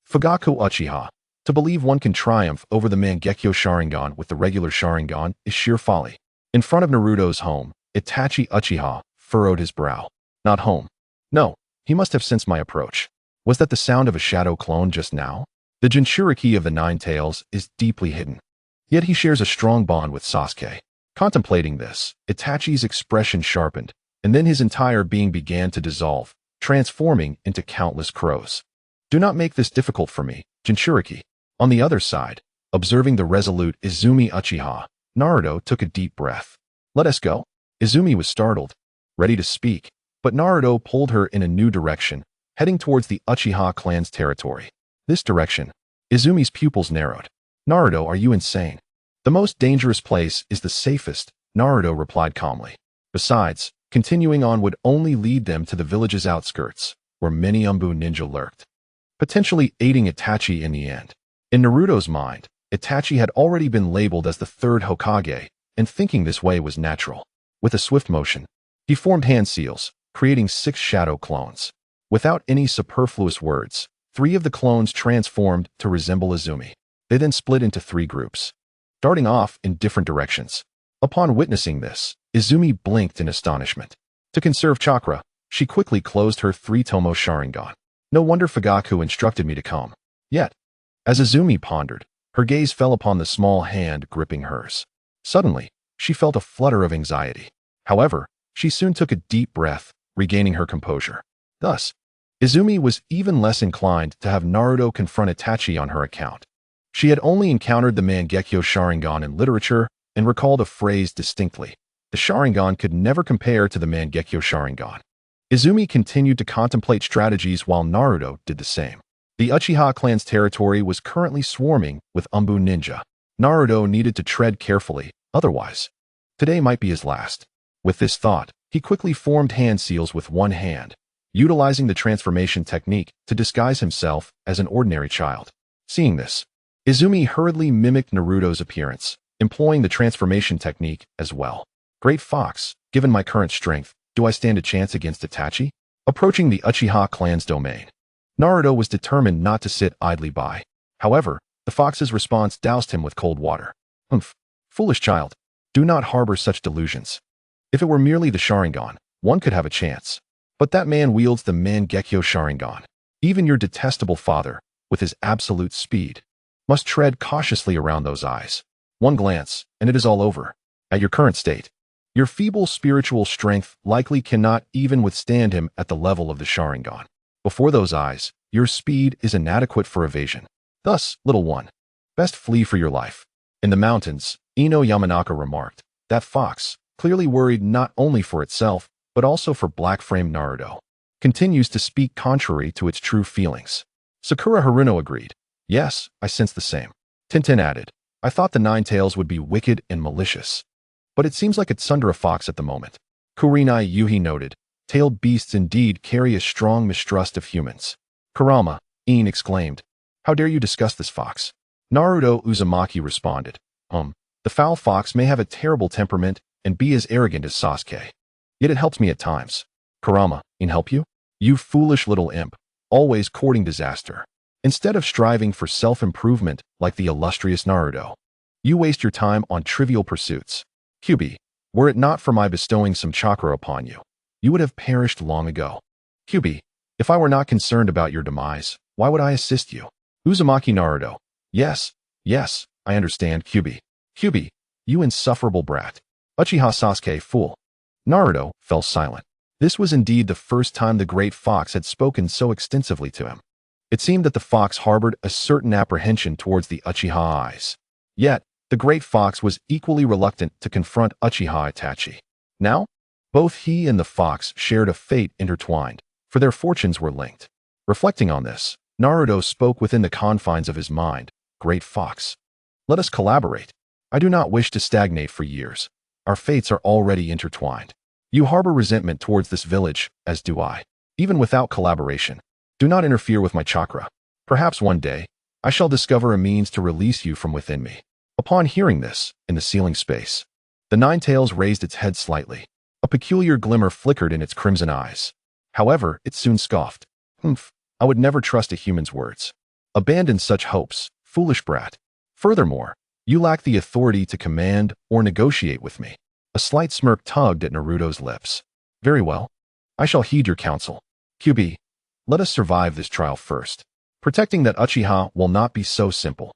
Fugaku Uchiha. To believe one can triumph over the Mangekyo Sharingan with the regular Sharingan is sheer folly. In front of Naruto's home, Itachi Uchiha furrowed his brow. Not home. No, he must have sensed my approach. Was that the sound of a shadow clone just now? The Jinchuriki of the Nine Tails is deeply hidden. Yet he shares a strong bond with Sasuke. Contemplating this, Itachi's expression sharpened, and then his entire being began to dissolve, transforming into countless crows. Do not make this difficult for me, Jinchuriki. On the other side, observing the resolute Izumi Uchiha, Naruto took a deep breath. Let us go. Izumi was startled, ready to speak, but Naruto pulled her in a new direction, heading towards the Uchiha clan's territory. This direction. Izumi's pupils narrowed. Naruto, are you insane? The most dangerous place is the safest, Naruto replied calmly. Besides, continuing on would only lead them to the village's outskirts, where many Umbu ninja lurked, potentially aiding Itachi in the end. In Naruto's mind, Itachi had already been labeled as the third Hokage, and thinking this way was natural. With a swift motion, he formed hand seals, creating 6 shadow clones. Without any superfluous words, 3 of the clones transformed to resemble Izumi. They then split into 3 groups, darting off in different directions. Upon witnessing this, Izumi blinked in astonishment. To conserve chakra, she quickly closed her 3-tomo Sharingan. No wonder Fugaku instructed me to come. Yet, as Izumi pondered, her gaze fell upon the small hand gripping hers. Suddenly, she felt a flutter of anxiety. However, she soon took a deep breath, regaining her composure. Thus, Izumi was even less inclined to have Naruto confront Itachi on her account. She had only encountered the Mangekyo Sharingan in literature and recalled a phrase distinctly. The Sharingan could never compare to the Mangekyo Sharingan. Izumi continued to contemplate strategies while Naruto did the same. The Uchiha clan's territory was currently swarming with Umbu ninja. Naruto needed to tread carefully, otherwise, today might be his last. With this thought, he quickly formed hand seals with one hand, utilizing the transformation technique to disguise himself as an ordinary child. Seeing this, Izumi hurriedly mimicked Naruto's appearance, employing the transformation technique as well. Great Fox, given my current strength, do I stand a chance against Itachi? Approaching the Uchiha clan's domain, Naruto was determined not to sit idly by. However, the fox's response doused him with cold water. Humph. Foolish child. Do not harbor such delusions. If it were merely the Sharingan, one could have a chance. But that man wields the Mangekyo Sharingan. Even your detestable father, with his absolute speed, must tread cautiously around those eyes. One glance, and it is all over. At your current state, your feeble spiritual strength likely cannot even withstand him at the level of the Sharingan. Before those eyes, your speed is inadequate for evasion. Thus, little one, best flee for your life. In the mountains, Ino Yamanaka remarked, that fox, clearly worried not only for itself, but also for black-framed Naruto, continues to speak contrary to its true feelings. Sakura Haruno agreed. Yes, I sense the same. Tintin added, I thought the Nine Tails would be wicked and malicious. But it seems like it's under a fox at the moment. Kurinai Yuhi noted, tailed beasts indeed carry a strong mistrust of humans. Kurama, Een exclaimed, how dare you discuss this fox? Naruto Uzumaki responded, the foul fox may have a terrible temperament and be as arrogant as Sasuke. Yet it helps me at times. Kurama, Een help you? You foolish little imp, always courting disaster. Instead of striving for self-improvement like the illustrious Naruto, you waste your time on trivial pursuits. Kyubi, were it not for my bestowing some chakra upon you, you would have perished long ago. Kyubi, if I were not concerned about your demise, why would I assist you? Uzumaki Naruto, yes, I understand, Kyubi. Kyubi, you insufferable brat. Uchiha Sasuke, fool. Naruto fell silent. This was indeed the first time the great fox had spoken so extensively to him. It seemed that the fox harbored a certain apprehension towards the Uchiha eyes. Yet, the great fox was equally reluctant to confront Uchiha Itachi. Now, both he and the fox shared a fate intertwined, for their fortunes were linked. Reflecting on this, Naruto spoke within the confines of his mind, Great Fox, let us collaborate. I do not wish to stagnate for years. Our fates are already intertwined. You harbor resentment towards this village, as do I. Even without collaboration, do not interfere with my chakra. Perhaps one day, I shall discover a means to release you from within me. Upon hearing this, in the ceiling space, the Nine Tails raised its head slightly. A peculiar glimmer flickered in its crimson eyes. However, it soon scoffed. Humph, I would never trust a human's words. Abandon such hopes, foolish brat. Furthermore, you lack the authority to command or negotiate with me. A slight smirk tugged at Naruto's lips. Very well. I shall heed your counsel. QB, let us survive this trial first. Protecting that Uchiha will not be so simple.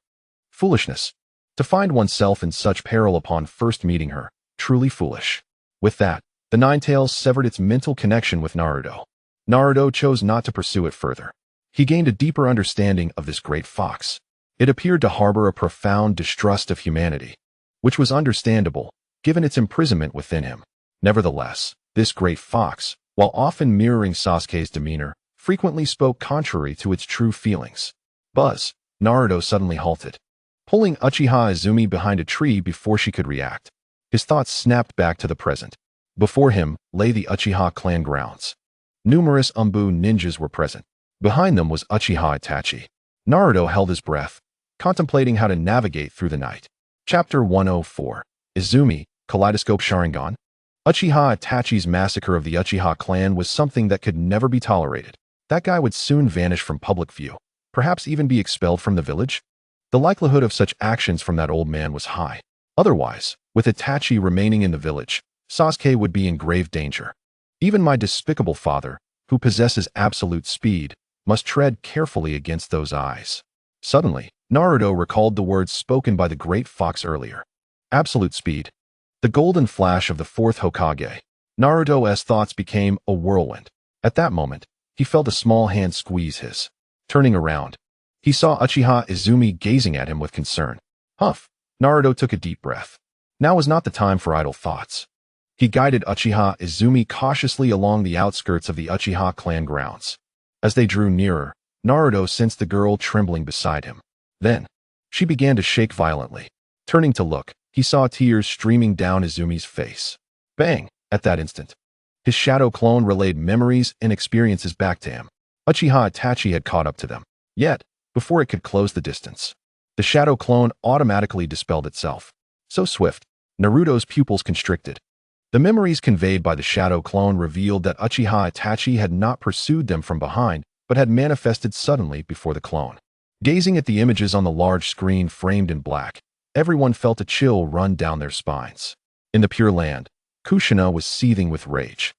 Foolishness. To find oneself in such peril upon first meeting her, truly foolish. With that, the Nine-Tails severed its mental connection with Naruto. Naruto chose not to pursue it further. He gained a deeper understanding of this great fox. It appeared to harbor a profound distrust of humanity, which was understandable, given its imprisonment within him. Nevertheless, this great fox, while often mirroring Sasuke's demeanor, frequently spoke contrary to its true feelings. Buzz, Naruto suddenly halted, pulling Uchiha Izumi behind a tree before she could react. His thoughts snapped back to the present. Before him lay the Uchiha clan grounds. Numerous Umbu ninjas were present. Behind them was Uchiha Itachi. Naruto held his breath, contemplating how to navigate through the night. Chapter 104. Izumi, Kaleidoscope Sharingan. Uchiha Itachi's massacre of the Uchiha clan was something that could never be tolerated. That guy would soon vanish from public view, perhaps even be expelled from the village. The likelihood of such actions from that old man was high. Otherwise, with Itachi remaining in the village, Sasuke would be in grave danger. Even my despicable father, who possesses absolute speed, must tread carefully against those eyes. Suddenly, Naruto recalled the words spoken by the great fox earlier. Absolute speed. The golden flash of the fourth Hokage. Naruto's thoughts became a whirlwind. At that moment, he felt a small hand squeeze his. Turning around, he saw Uchiha Izumi gazing at him with concern. Huff. Naruto took a deep breath. Now was not the time for idle thoughts. He guided Uchiha Izumi cautiously along the outskirts of the Uchiha clan grounds. As they drew nearer, Naruto sensed the girl trembling beside him. Then, she began to shake violently. Turning to look, he saw tears streaming down Izumi's face. Bang! At that instant, his shadow clone relayed memories and experiences back to him. Uchiha Itachi had caught up to them. Yet, before it could close the distance, the shadow clone automatically dispelled itself. So swift, Naruto's pupils constricted. The memories conveyed by the shadow clone revealed that Uchiha Itachi had not pursued them from behind, but had manifested suddenly before the clone. Gazing at the images on the large screen framed in black, everyone felt a chill run down their spines. In the Pure Land, Kushina was seething with rage.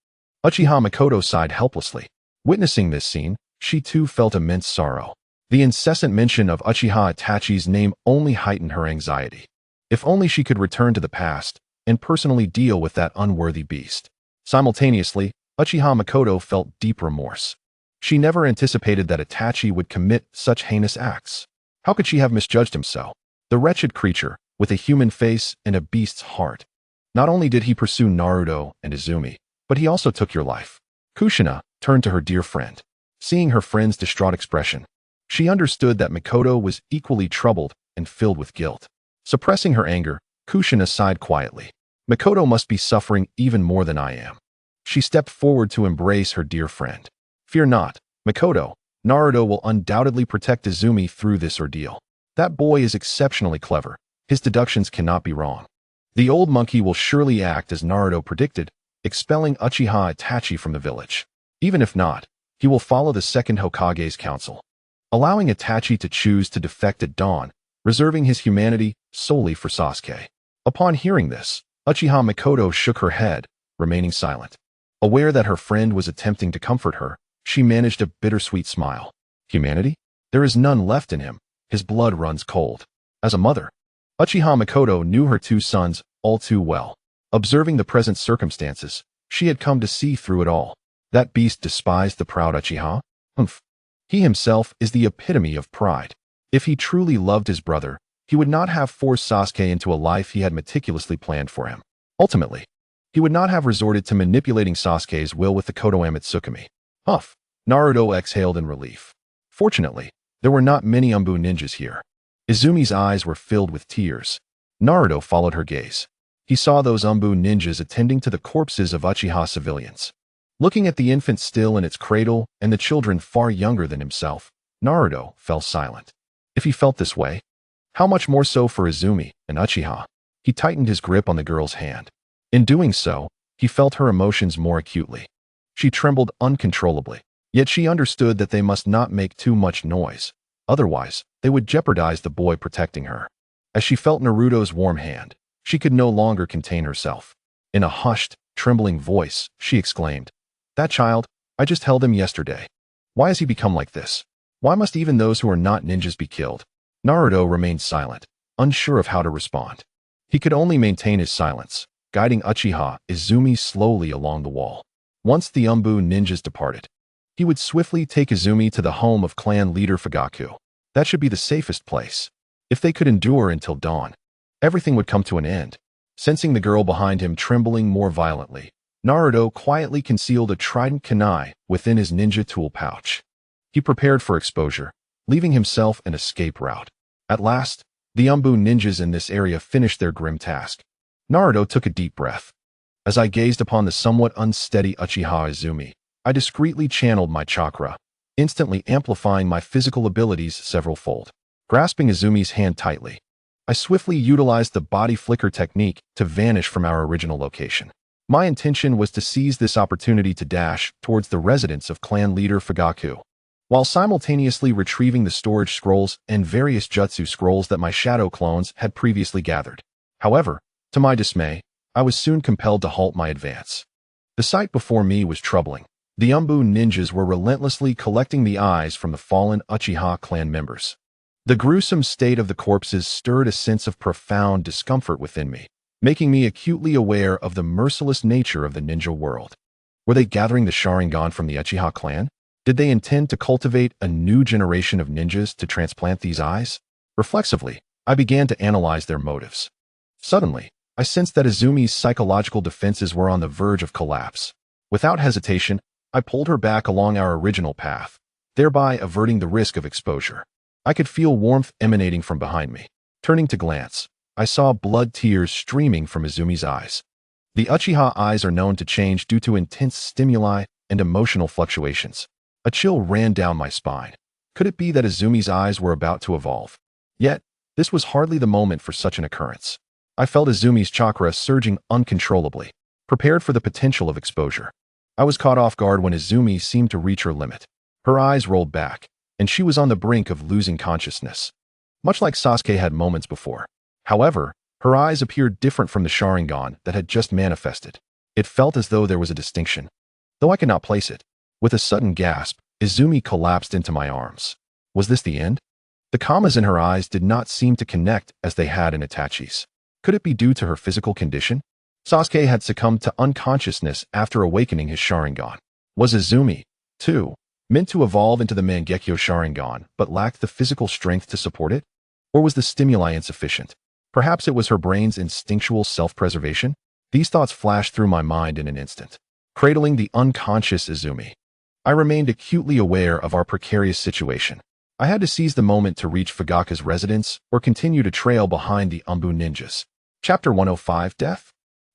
Uchiha Mikoto sighed helplessly. Witnessing this scene, she too felt immense sorrow. The incessant mention of Uchiha Itachi's name only heightened her anxiety. If only she could return to the past and personally deal with that unworthy beast. Simultaneously, Uchiha Mikoto felt deep remorse. She never anticipated that Itachi would commit such heinous acts. How could she have misjudged him so? The wretched creature, with a human face and a beast's heart. Not only did he pursue Naruto and Izumi, but he also took your life. Kushina turned to her dear friend. Seeing her friend's distraught expression, she understood that Mikoto was equally troubled and filled with guilt. Suppressing her anger, Kushina sighed quietly. Mikoto must be suffering even more than I am. She stepped forward to embrace her dear friend. Fear not, Mikoto. Naruto will undoubtedly protect Izumi through this ordeal. That boy is exceptionally clever. His deductions cannot be wrong. The old monkey will surely act as Naruto predicted, expelling Uchiha Itachi from the village. Even if not, he will follow the second Hokage's counsel, allowing Itachi to choose to defect at dawn, reserving his humanity solely for Sasuke. Upon hearing this, Uchiha Mikoto shook her head, remaining silent. Aware that her friend was attempting to comfort her, she managed a bittersweet smile. Humanity? There is none left in him. His blood runs cold. As a mother, Uchiha Mikoto knew her two sons all too well. Observing the present circumstances, she had come to see through it all. That beast despised the proud Uchiha? Humph. He himself is the epitome of pride. If he truly loved his brother, he would not have forced Sasuke into a life he had meticulously planned for him. Ultimately, he would not have resorted to manipulating Sasuke's will with the Konoha Tsukumi. Huff. Naruto exhaled in relief. Fortunately, there were not many Umbu ninjas here. Izumi's eyes were filled with tears. Naruto followed her gaze. He saw those Umbu ninjas attending to the corpses of Uchiha civilians. Looking at the infant still in its cradle and the children far younger than himself, Naruto fell silent. If he felt this way, how much more so for Izumi and Uchiha? He tightened his grip on the girl's hand. In doing so, he felt her emotions more acutely. She trembled uncontrollably. Yet she understood that they must not make too much noise. Otherwise, they would jeopardize the boy protecting her. As she felt Naruto's warm hand, she could no longer contain herself. In a hushed, trembling voice, she exclaimed, "That child, I just held him yesterday. Why has he become like this? Why must even those who are not ninjas be killed?" Naruto remained silent, unsure of how to respond. He could only maintain his silence, guiding Uchiha Izumi slowly along the wall. Once the Umbu ninjas departed, he would swiftly take Izumi to the home of clan leader Fugaku. That should be the safest place. If they could endure until dawn, everything would come to an end. Sensing the girl behind him trembling more violently, Naruto quietly concealed a trident kunai within his ninja tool pouch. He prepared for exposure, leaving himself an escape route. At last, the Umbu ninjas in this area finished their grim task. Naruto took a deep breath. As I gazed upon the somewhat unsteady Uchiha Izumi, I discreetly channeled my chakra, instantly amplifying my physical abilities several-fold. Grasping Izumi's hand tightly, I swiftly utilized the body flicker technique to vanish from our original location. My intention was to seize this opportunity to dash towards the residence of clan leader Fugaku, while simultaneously retrieving the storage scrolls and various jutsu scrolls that my shadow clones had previously gathered. However, to my dismay, I was soon compelled to halt my advance. The sight before me was troubling. The Umbu ninjas were relentlessly collecting the eyes from the fallen Uchiha clan members. The gruesome state of the corpses stirred a sense of profound discomfort within me, making me acutely aware of the merciless nature of the ninja world. Were they gathering the Sharingan from the Uchiha clan? Did they intend to cultivate a new generation of ninjas to transplant these eyes? Reflexively, I began to analyze their motives. Suddenly, I sensed that Izumi's psychological defenses were on the verge of collapse. Without hesitation, I pulled her back along our original path, thereby averting the risk of exposure. I could feel warmth emanating from behind me. Turning to glance, I saw blood tears streaming from Izumi's eyes. The Uchiha eyes are known to change due to intense stimuli and emotional fluctuations. A chill ran down my spine. Could it be that Izumi's eyes were about to evolve? Yet, this was hardly the moment for such an occurrence. I felt Izumi's chakra surging uncontrollably, prepared for the potential of exposure. I was caught off guard when Izumi seemed to reach her limit. Her eyes rolled back, and she was on the brink of losing consciousness, much like Sasuke had moments before. However, her eyes appeared different from the Sharingan that had just manifested. It felt as though there was a distinction, though I could not place it. With a sudden gasp, Izumi collapsed into my arms. Was this the end? The commas in her eyes did not seem to connect as they had in Itachi's. Could it be due to her physical condition? Sasuke had succumbed to unconsciousness after awakening his Sharingan. Was Izumi, too, meant to evolve into the Mangekyo Sharingan but lacked the physical strength to support it? Or was the stimuli insufficient? Perhaps it was her brain's instinctual self-preservation? These thoughts flashed through my mind in an instant. Cradling the unconscious Izumi, I remained acutely aware of our precarious situation. I had to seize the moment to reach Fugaku's residence or continue to trail behind the Umbu ninjas. Chapter 105 Death?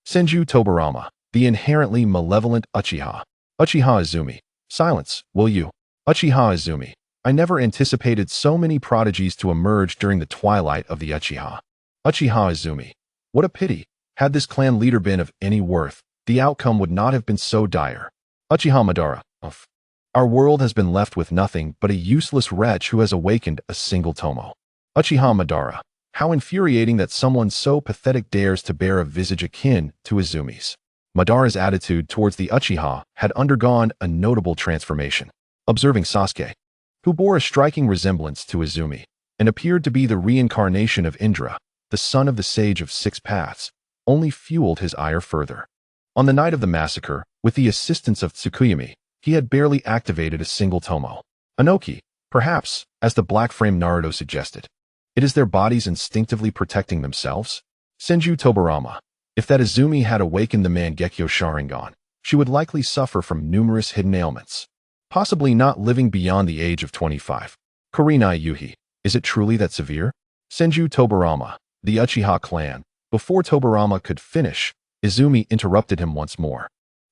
Senju Tobirama, the inherently malevolent Uchiha. Uchiha Izumi. Silence, will you? Uchiha Izumi. I never anticipated so many prodigies to emerge during the twilight of the Uchiha. Uchiha Izumi. What a pity. Had this clan leader been of any worth, the outcome would not have been so dire. Uchiha Madara. Uff. Our world has been left with nothing but a useless wretch who has awakened a single Tomo. Uchiha Madara. How infuriating that someone so pathetic dares to bear a visage akin to Izumi's. Madara's attitude towards the Uchiha had undergone a notable transformation. Observing Sasuke, who bore a striking resemblance to Izumi, and appeared to be the reincarnation of Indra, the son of the Sage of Six Paths, only fueled his ire further. On the night of the massacre, with the assistance of Tsukuyomi, he had barely activated a single Tomo. Inoki, perhaps, as the black-frame Naruto suggested. It is their bodies instinctively protecting themselves? Senju Tobirama. If that Izumi had awakened the Mangekyo Sharingan, she would likely suffer from numerous hidden ailments, possibly not living beyond the age of 25. Kurinai Yuhi. Is it truly that severe? Senju Tobirama, the Uchiha clan. Before Tobirama could finish, Izumi interrupted him once more.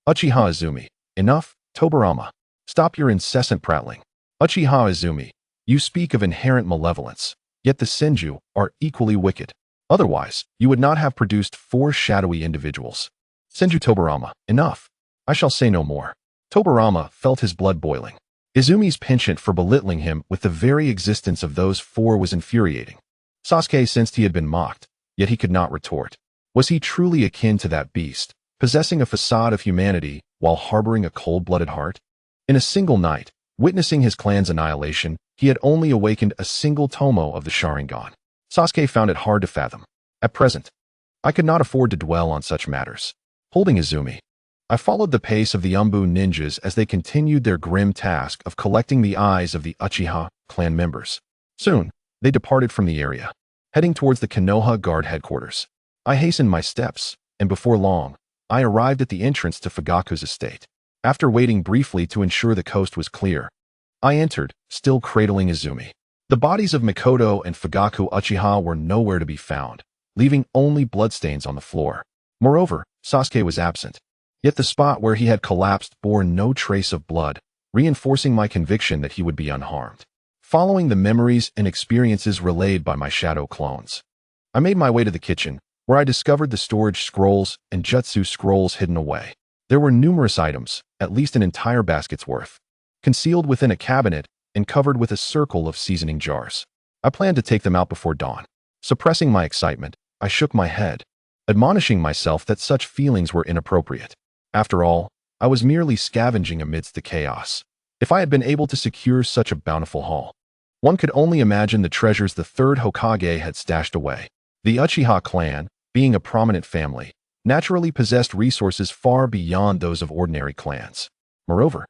Uchiha Izumi. Enough, Tobirama. Stop your incessant prattling. Uchiha Izumi. You speak of inherent malevolence, yet the Senju are equally wicked. Otherwise, you would not have produced 4 shadowy individuals. Senju Tobirama. Enough. I shall say no more. Tobirama felt his blood boiling. Izumi's penchant for belittling him with the very existence of those four was infuriating. Sasuke sensed he had been mocked, yet he could not retort. Was he truly akin to that beast, possessing a facade of humanity while harboring a cold-blooded heart? In a single night, witnessing his clan's annihilation, he had only awakened a single tomo of the Sharingan. Sasuke found it hard to fathom. At present, I could not afford to dwell on such matters. Holding Izumi, I followed the pace of the Umbu ninjas as they continued their grim task of collecting the eyes of the Uchiha clan members. Soon, they departed from the area, heading towards the Konoha guard headquarters. I hastened my steps, and before long, I arrived at the entrance to Fugaku's estate. After waiting briefly to ensure the coast was clear, I entered, still cradling Izumi. The bodies of Mikoto and Fugaku Uchiha were nowhere to be found, leaving only bloodstains on the floor. Moreover, Sasuke was absent. Yet the spot where he had collapsed bore no trace of blood, reinforcing my conviction that he would be unharmed. Following the memories and experiences relayed by my shadow clones, I made my way to the kitchen, where I discovered the storage scrolls and jutsu scrolls hidden away. There were numerous items, at least an entire basket's worth, concealed within a cabinet and covered with a circle of seasoning jars. I planned to take them out before dawn. Suppressing my excitement, I shook my head, admonishing myself that such feelings were inappropriate. After all, I was merely scavenging amidst the chaos. If I had been able to secure such a bountiful haul, one could only imagine the treasures the third Hokage had stashed away. The Uchiha clan, being a prominent family, naturally possessed resources far beyond those of ordinary clans. Moreover,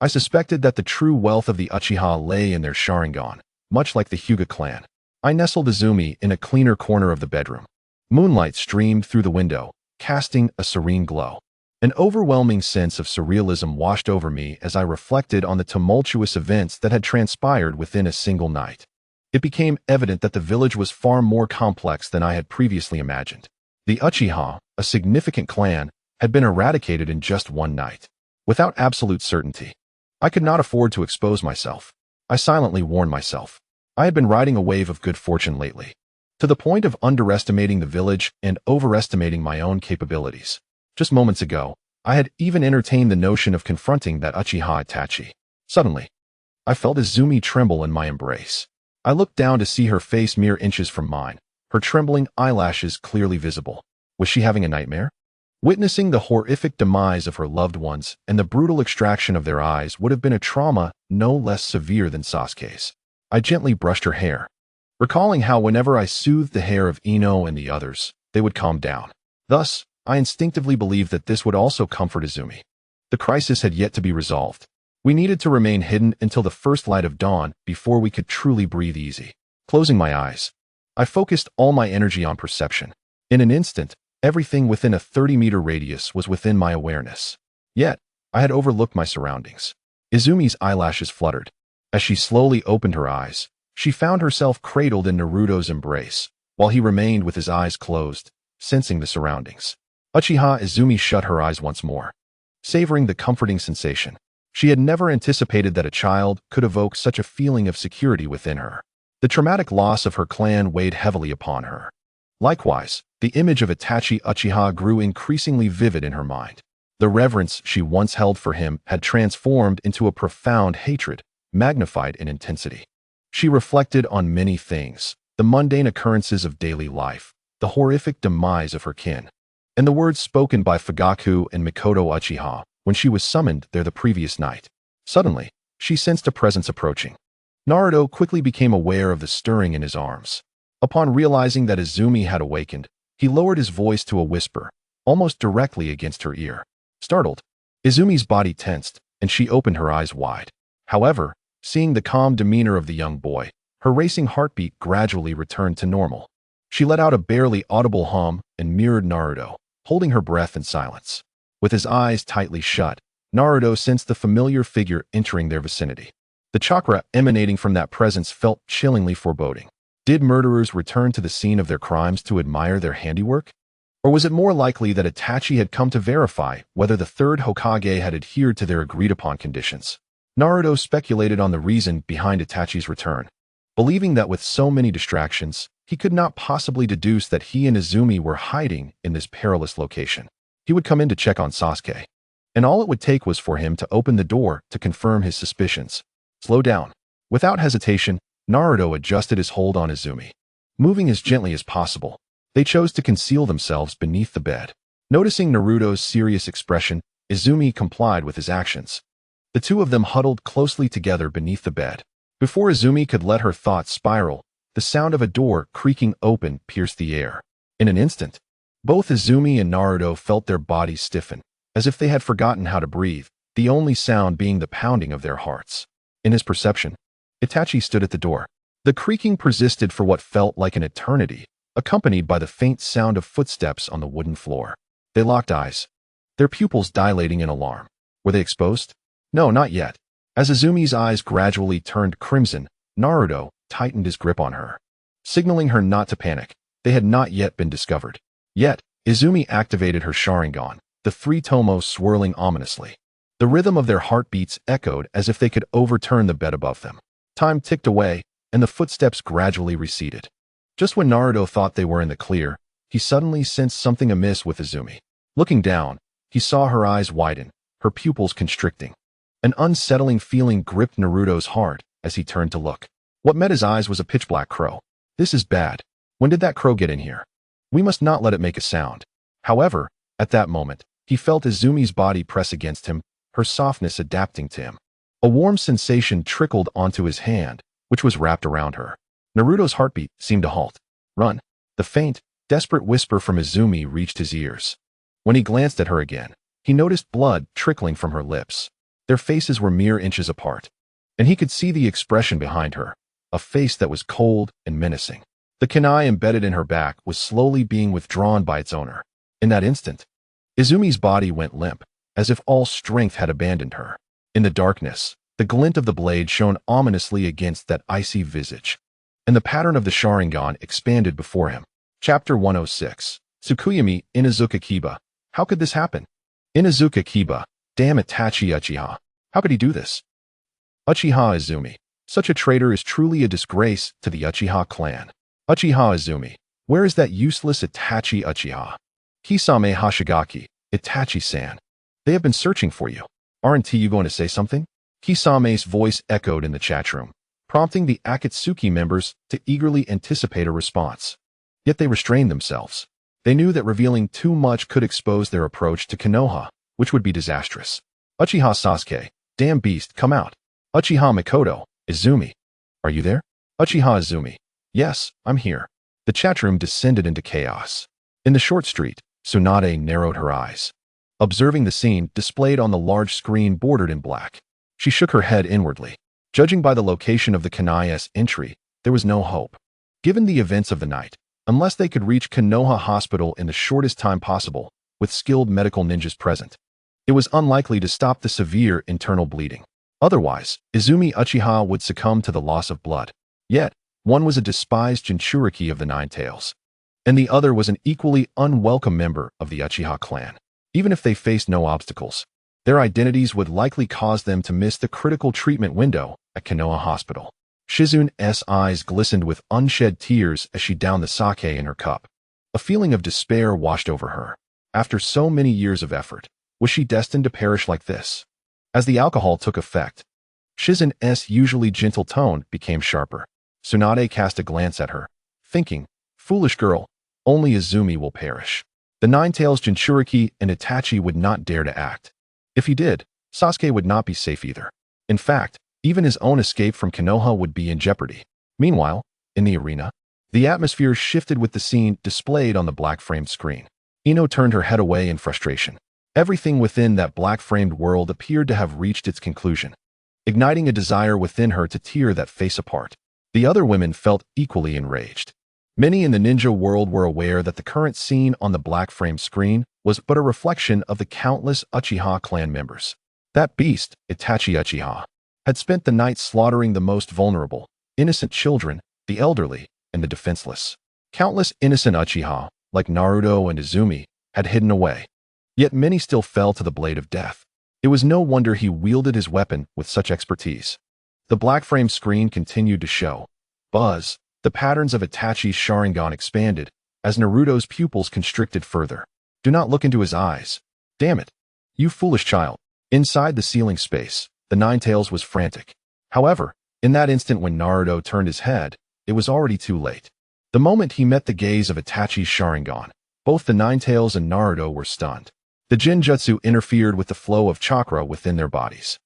I suspected that the true wealth of the Uchiha lay in their Sharingan, much like the Hyuga clan. I nestled Izumi in a cleaner corner of the bedroom. Moonlight streamed through the window, casting a serene glow. An overwhelming sense of surrealism washed over me as I reflected on the tumultuous events that had transpired within a single night. It became evident that the village was far more complex than I had previously imagined. The Uchiha, a significant clan, had been eradicated in just one night. Without absolute certainty, I could not afford to expose myself. I silently warned myself. I had been riding a wave of good fortune lately, to the point of underestimating the village and overestimating my own capabilities. Just moments ago, I had even entertained the notion of confronting that Uchiha Itachi. Suddenly, I felt Izumi tremble in my embrace. I looked down to see her face mere inches from mine, her trembling eyelashes clearly visible. Was she having a nightmare? Witnessing the horrific demise of her loved ones and the brutal extraction of their eyes would have been a trauma no less severe than Sasuke's. I gently brushed her hair, recalling how whenever I soothed the hair of Ino and the others, they would calm down. Thus, I instinctively believed that this would also comfort Izumi. The crisis had yet to be resolved. We needed to remain hidden until the first light of dawn before we could truly breathe easy. Closing my eyes, I focused all my energy on perception. In an instant, everything within a 30-meter radius was within my awareness. Yet, I had overlooked my surroundings. Izumi's eyelashes fluttered. As she slowly opened her eyes, she found herself cradled in Naruto's embrace, while he remained with his eyes closed, sensing the surroundings. Uchiha Izumi shut her eyes once more, savoring the comforting sensation. She had never anticipated that a child could evoke such a feeling of security within her. The traumatic loss of her clan weighed heavily upon her. Likewise, the image of Itachi Uchiha grew increasingly vivid in her mind. The reverence she once held for him had transformed into a profound hatred, magnified in intensity. She reflected on many things: the mundane occurrences of daily life, the horrific demise of her kin, and the words spoken by Fugaku and Mikoto Uchiha when she was summoned there the previous night. Suddenly, she sensed a presence approaching. Naruto quickly became aware of the stirring in his arms. Upon realizing that Izumi had awakened, he lowered his voice to a whisper, almost directly against her ear. Startled, Izumi's body tensed, and she opened her eyes wide. However, seeing the calm demeanor of the young boy, her racing heartbeat gradually returned to normal. She let out a barely audible hum and mirrored Naruto, holding her breath in silence. With his eyes tightly shut, Naruto sensed the familiar figure entering their vicinity. The chakra emanating from that presence felt chillingly foreboding. Did murderers return to the scene of their crimes to admire their handiwork? Or was it more likely that Itachi had come to verify whether the third Hokage had adhered to their agreed-upon conditions? Naruto speculated on the reason behind Itachi's return, believing that with so many distractions, he could not possibly deduce that he and Izumi were hiding in this perilous location. He would come in to check on Sasuke, and all it would take was for him to open the door to confirm his suspicions. Slow down. Without hesitation, Naruto adjusted his hold on Izumi. Moving as gently as possible, they chose to conceal themselves beneath the bed. Noticing Naruto's serious expression, Izumi complied with his actions. The two of them huddled closely together beneath the bed. Before Izumi could let her thoughts spiral, the sound of a door creaking open pierced the air. In an instant, both Izumi and Naruto felt their bodies stiffen, as if they had forgotten how to breathe, the only sound being the pounding of their hearts. In his perception, Itachi stood at the door. The creaking persisted for what felt like an eternity, accompanied by the faint sound of footsteps on the wooden floor. They locked eyes, their pupils dilating in alarm. Were they exposed? No, not yet. As Izumi's eyes gradually turned crimson, Naruto tightened his grip on her, signaling her not to panic. They had not yet been discovered. Yet, Izumi activated her Sharingan, the three tomos swirling ominously. The rhythm of their heartbeats echoed as if they could overturn the bed above them. Time ticked away, and the footsteps gradually receded. Just when Naruto thought they were in the clear, he suddenly sensed something amiss with Izumi. Looking down, he saw her eyes widen, her pupils constricting. An unsettling feeling gripped Naruto's heart as he turned to look. What met his eyes was a pitch-black crow. This is bad. When did that crow get in here? We must not let it make a sound. However, at that moment, he felt Izumi's body press against him, her softness adapting to him. A warm sensation trickled onto his hand, which was wrapped around her. Naruto's heartbeat seemed to halt. Run. The faint, desperate whisper from Izumi reached his ears. When he glanced at her again, he noticed blood trickling from her lips. Their faces were mere inches apart, and he could see the expression behind her, a face that was cold and menacing. The kunai embedded in her back was slowly being withdrawn by its owner. In that instant, Izumi's body went limp, as if all strength had abandoned her. In the darkness, the glint of the blade shone ominously against that icy visage, and the pattern of the Sharingan expanded before him. Chapter 106. Tsukuyami Inuzuka Kiba. How could this happen? Inuzuka Kiba. Damn Itachi Uchiha. How could he do this? Uchiha Izumi. Such a traitor is truly a disgrace to the Uchiha clan. Uchiha Izumi. Where is that useless Itachi Uchiha? Kisame Hashigaki. Itachi-san. They have been searching for you. Aren't you going to say something? Kisame's voice echoed in the chat room, prompting the Akatsuki members to eagerly anticipate a response. Yet they restrained themselves. They knew that revealing too much could expose their approach to Konoha, which would be disastrous. Uchiha Sasuke. Damn beast, come out. Uchiha Mikoto. Izumi. Are you there? Uchiha Izumi. Yes, I'm here. The chat room descended into chaos. In the short street, Tsunade narrowed her eyes, observing the scene displayed on the large screen bordered in black. She shook her head inwardly. Judging by the location of the kunai's entry, there was no hope. Given the events of the night, unless they could reach Konoha Hospital in the shortest time possible, with skilled medical ninjas present, it was unlikely to stop the severe internal bleeding. Otherwise, Izumi Uchiha would succumb to the loss of blood. Yet, one was a despised Jinchuriki of the Nine Tails, and the other was an equally unwelcome member of the Uchiha clan. Even if they faced no obstacles, their identities would likely cause them to miss the critical treatment window at Konoha Hospital. Shizune's eyes glistened with unshed tears as she downed the sake in her cup. A feeling of despair washed over her. After so many years of effort, was she destined to perish like this? As the alcohol took effect, Shizune's usually gentle tone became sharper. Tsunade cast a glance at her, thinking, foolish girl, only Izumi will perish. The Nine-Tails Jinchuriki and Itachi would not dare to act. If he did, Sasuke would not be safe either. In fact, even his own escape from Konoha would be in jeopardy. Meanwhile, in the arena, the atmosphere shifted with the scene displayed on the black-framed screen. Ino turned her head away in frustration. Everything within that black-framed world appeared to have reached its conclusion, igniting a desire within her to tear that face apart. The other women felt equally enraged. Many in the ninja world were aware that the current scene on the black-framed screen was but a reflection of the countless Uchiha clan members. That beast, Itachi Uchiha, had spent the night slaughtering the most vulnerable, innocent children, the elderly, and the defenseless. Countless innocent Uchiha, like Naruto and Izumi, had hidden away. Yet many still fell to the blade of death. It was no wonder he wielded his weapon with such expertise. The black-framed screen continued to show. Buzz. The patterns of Itachi's Sharingan expanded, as Naruto's pupils constricted further. Do not look into his eyes. Damn it. You foolish child. Inside the ceiling space, the Ninetales was frantic. However, in that instant when Naruto turned his head, it was already too late. The moment he met the gaze of Itachi's Sharingan, both the Ninetales and Naruto were stunned. The Jinjutsu interfered with the flow of chakra within their bodies.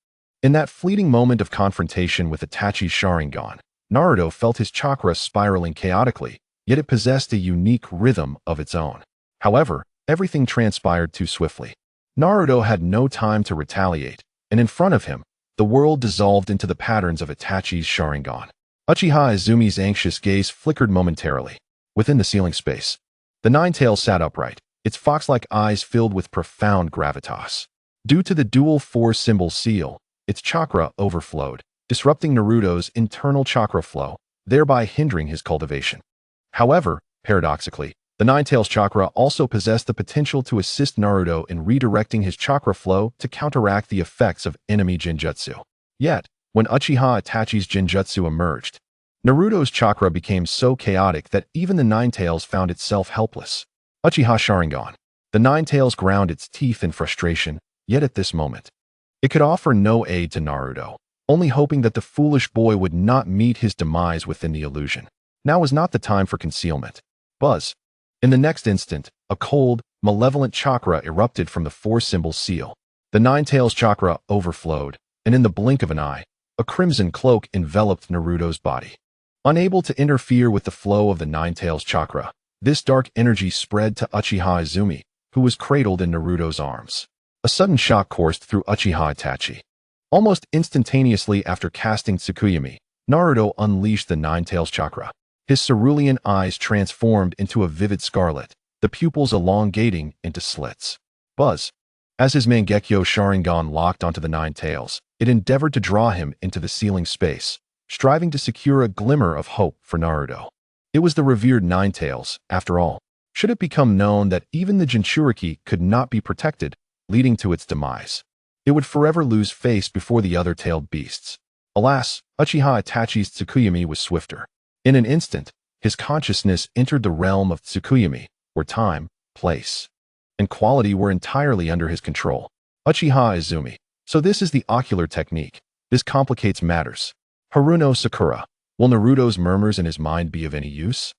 In that fleeting moment of confrontation with Itachi's Sharingan, Naruto felt his chakra spiraling chaotically, yet it possessed a unique rhythm of its own. However, everything transpired too swiftly. Naruto had no time to retaliate, and in front of him, the world dissolved into the patterns of Itachi's Sharingan. Uchiha Izumi's anxious gaze flickered momentarily. Within the ceiling space, the Ninetales sat upright, its fox-like eyes filled with profound gravitas. Due to the dual four symbol seal, its chakra overflowed, disrupting Naruto's internal chakra flow, thereby hindering his cultivation. However, paradoxically, the Ninetales chakra also possessed the potential to assist Naruto in redirecting his chakra flow to counteract the effects of enemy Jinjutsu. Yet, when Uchiha Itachi's Jinjutsu emerged, Naruto's chakra became so chaotic that even the Ninetales found itself helpless. Uchiha Sharingan. The Ninetales ground its teeth in frustration, yet at this moment, it could offer no aid to Naruto, only hoping that the foolish boy would not meet his demise within the illusion. Now was not the time for concealment. Buzz. In the next instant, a cold, malevolent chakra erupted from the four-symbol seal. The Ninetales chakra overflowed, and in the blink of an eye, a crimson cloak enveloped Naruto's body. Unable to interfere with the flow of the Ninetales chakra, this dark energy spread to Uchiha Izumi, who was cradled in Naruto's arms. A sudden shock coursed through Uchiha Itachi. Almost instantaneously after casting Tsukuyami, Naruto unleashed the Ninetales chakra. His cerulean eyes transformed into a vivid scarlet, the pupils elongating into slits. Buzz. As his Mangekyo Sharingan locked onto the Ninetales, it endeavored to draw him into the ceiling space, striving to secure a glimmer of hope for Naruto. It was the revered Ninetales, after all. Should it become known that even the Jinchuriki could not be protected, leading to its demise, it would forever lose face before the other tailed beasts. Alas, Uchiha Itachi's Tsukuyami was swifter. In an instant, his consciousness entered the realm of Tsukuyami, where time, place, and quality were entirely under his control. Uchiha Izumi. So this is the ocular technique. This complicates matters. Haruno Sakura. Will Naruto's murmurs in his mind be of any use?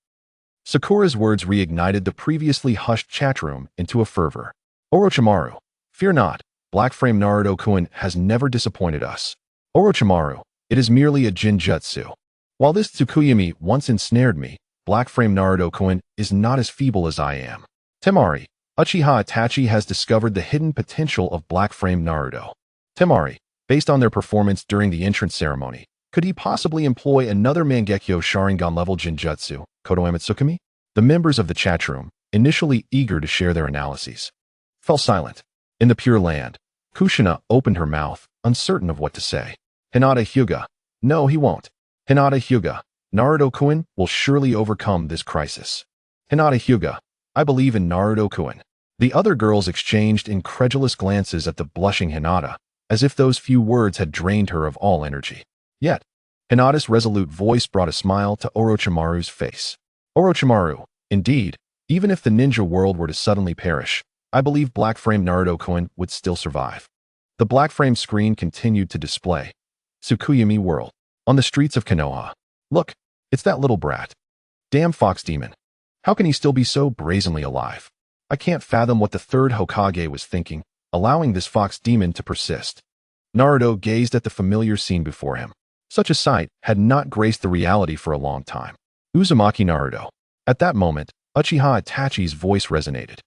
Sakura's words reignited the previously hushed chatroom into a fervor. Orochimaru. Fear not. Black-frame Naruto-kun has never disappointed us. Orochimaru. It is merely a Jinjutsu. While this Tsukuyami once ensnared me, Black-frame Naruto-kun is not as feeble as I am. Temari. Uchiha Itachi has discovered the hidden potential of Black-frame Naruto. Temari. Based on their performance during the entrance ceremony, could he possibly employ another Mangekyo Sharingan-level Jinjutsu, Konoha Tsukumi? The members of the chatroom, initially eager to share their analyses, fell silent. In the Pure Land, Kushina opened her mouth, uncertain of what to say. Hinata Hyuga. No, he won't. Hinata Hyuga. Naruto-kun will surely overcome this crisis. Hinata Hyuga. I believe in Naruto-kun. The other girls exchanged incredulous glances at the blushing Hinata, as if those few words had drained her of all energy. Yet, Hinata's resolute voice brought a smile to Orochimaru's face. Orochimaru. Indeed, even if the ninja world were to suddenly perish, I believe Black-frame Naruto-kun would still survive. The black-frame screen continued to display Tsukuyami World. On the streets of Konoha. Look, it's that little brat. Damn fox demon. How can he still be so brazenly alive? I can't fathom what the third Hokage was thinking, allowing this fox demon to persist. Naruto gazed at the familiar scene before him. Such a sight had not graced the reality for a long time. Uzumaki Naruto. At that moment, Uchiha Itachi's voice resonated.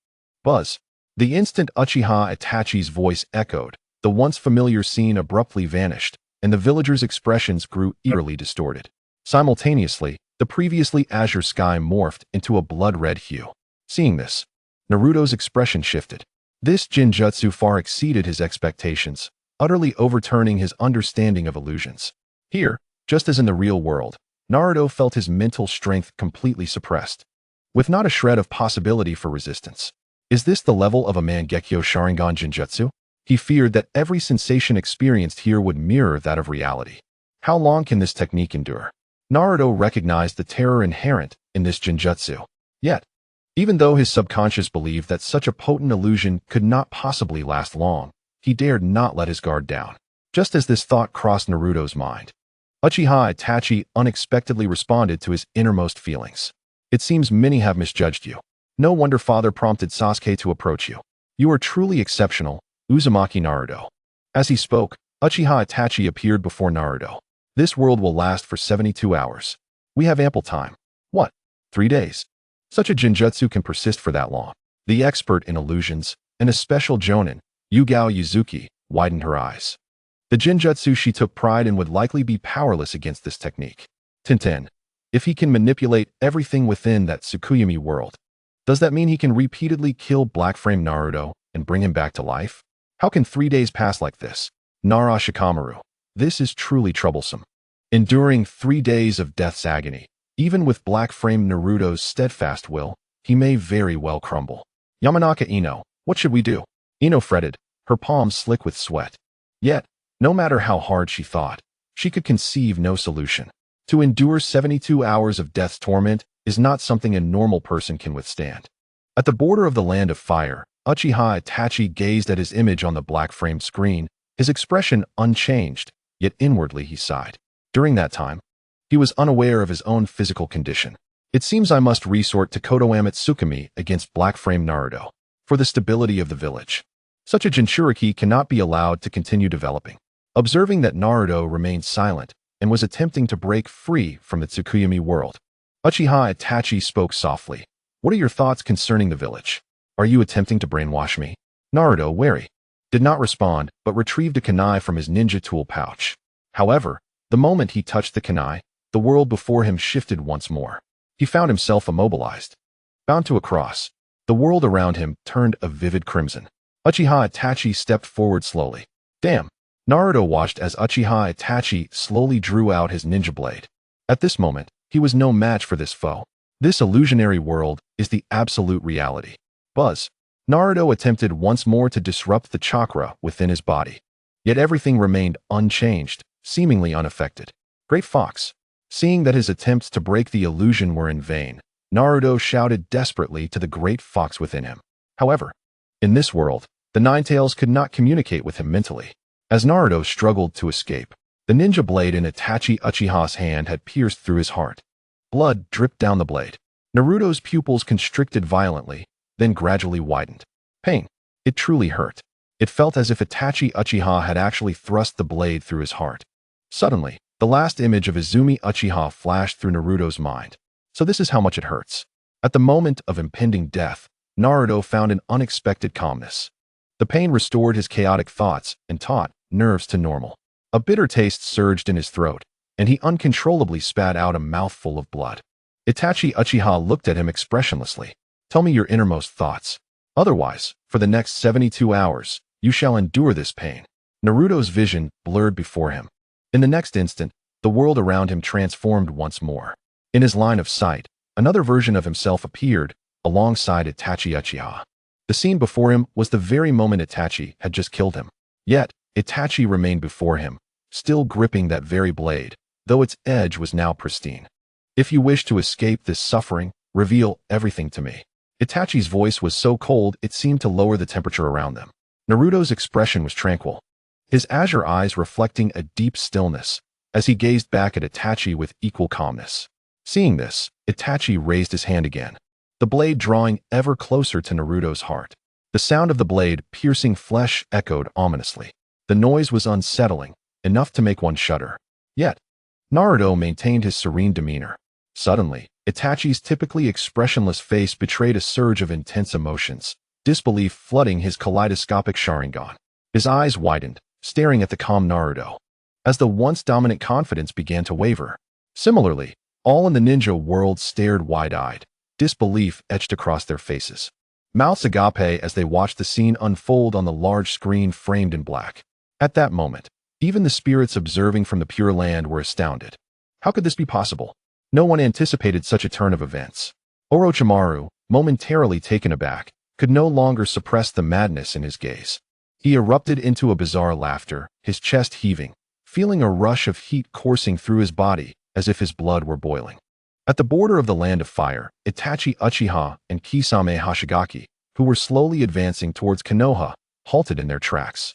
Buzz. The instant Uchiha Itachi's voice echoed, the once familiar scene abruptly vanished, and the villagers' expressions grew eerily distorted. Simultaneously, the previously azure sky morphed into a blood-red hue. Seeing this, Naruto's expression shifted. This Jinjutsu far exceeded his expectations, utterly overturning his understanding of illusions. Here, just as in the real world, Naruto felt his mental strength completely suppressed, with not a shred of possibility for resistance. Is this the level of a Mangekyo Sharingan Jinjutsu? He feared that every sensation experienced here would mirror that of reality. How long can this technique endure? Naruto recognized the terror inherent in this Jinjutsu. Yet, even though his subconscious believed that such a potent illusion could not possibly last long, he dared not let his guard down. Just as this thought crossed Naruto's mind, Uchiha Itachi unexpectedly responded to his innermost feelings. It seems many have misjudged you. No wonder Father prompted Sasuke to approach you. You are truly exceptional, Uzumaki Naruto. As he spoke, Uchiha Itachi appeared before Naruto. This world will last for 72 hours. We have ample time. What? 3 days? Such a genjutsu can persist for that long. The expert in illusions, and a special jonin, Yugao Yuzuki, widened her eyes. The genjutsu she took pride in would likely be powerless against this technique. Tintin, if he can manipulate everything within that Tsukuyomi world, does that mean he can repeatedly kill Black Frame Naruto and bring him back to life? How can 3 days pass like this? Nara Shikamaru, this is truly troublesome. Enduring 3 days of death's agony, even with Black Frame Naruto's steadfast will, he may very well crumble. Yamanaka Ino, what should we do? Ino fretted, her palms slick with sweat. Yet, no matter how hard she thought, she could conceive no solution. To endure 72 hours of death's torment is not something a normal person can withstand. At the border of the land of fire, Uchiha Itachi gazed at his image on the black-framed screen, his expression unchanged, yet inwardly he sighed. During that time, he was unaware of his own physical condition. It seems I must resort to Kodoame Tsukumi against black-framed Naruto, for the stability of the village. Such a Jinchuriki cannot be allowed to continue developing. Observing that Naruto remained silent and was attempting to break free from the Tsukuyomi world, Uchiha Itachi spoke softly. What are your thoughts concerning the village? Are you attempting to brainwash me? Naruto, wary, did not respond but retrieved a kunai from his ninja tool pouch. However, the moment he touched the kunai, the world before him shifted once more. He found himself immobilized. Bound to a cross, the world around him turned a vivid crimson. Uchiha Itachi stepped forward slowly. Damn! Naruto watched as Uchiha Itachi slowly drew out his ninja blade. At this moment, he was no match for this foe. This illusionary world is the absolute reality. Buzz. Naruto attempted once more to disrupt the chakra within his body. Yet everything remained unchanged, seemingly unaffected. Great Fox. Seeing that his attempts to break the illusion were in vain, Naruto shouted desperately to the great fox within him. However, in this world, the Ninetales could not communicate with him mentally. As Naruto struggled to escape, the ninja blade in Itachi Uchiha's hand had pierced through his heart. Blood dripped down the blade. Naruto's pupils constricted violently, then gradually widened. Pain. It truly hurt. It felt as if Itachi Uchiha had actually thrust the blade through his heart. Suddenly, the last image of Izumi Uchiha flashed through Naruto's mind. So this is how much it hurts. At the moment of impending death, Naruto found an unexpected calmness. The pain restored his chaotic thoughts and taught nerves to normal. A bitter taste surged in his throat, and he uncontrollably spat out a mouthful of blood. Itachi Uchiha looked at him expressionlessly. Tell me your innermost thoughts. Otherwise, for the next 72 hours, you shall endure this pain. Naruto's vision blurred before him. In the next instant, the world around him transformed once more. In his line of sight, another version of himself appeared, alongside Itachi Uchiha. The scene before him was the very moment Itachi had just killed him. Yet, Itachi remained before him, still gripping that very blade, though its edge was now pristine. If you wish to escape this suffering, reveal everything to me. Itachi's voice was so cold it seemed to lower the temperature around them. Naruto's expression was tranquil, his azure eyes reflecting a deep stillness, as he gazed back at Itachi with equal calmness. Seeing this, Itachi raised his hand again, the blade drawing ever closer to Naruto's heart. The sound of the blade piercing flesh echoed ominously. The noise was unsettling, enough to make one shudder. Yet, Naruto maintained his serene demeanor. Suddenly, Itachi's typically expressionless face betrayed a surge of intense emotions, disbelief flooding his kaleidoscopic Sharingan. His eyes widened, staring at the calm Naruto, as the once dominant confidence began to waver. Similarly, all in the ninja world stared wide-eyed, disbelief etched across their faces. Mouths agape as they watched the scene unfold on the large screen framed in black. At that moment, even the spirits observing from the Pure Land were astounded. How could this be possible? No one anticipated such a turn of events. Orochimaru, momentarily taken aback, could no longer suppress the madness in his gaze. He erupted into a bizarre laughter, his chest heaving, feeling a rush of heat coursing through his body as if his blood were boiling. At the border of the land of fire, Itachi Uchiha and Kisame Hoshigaki, who were slowly advancing towards Konoha, halted in their tracks.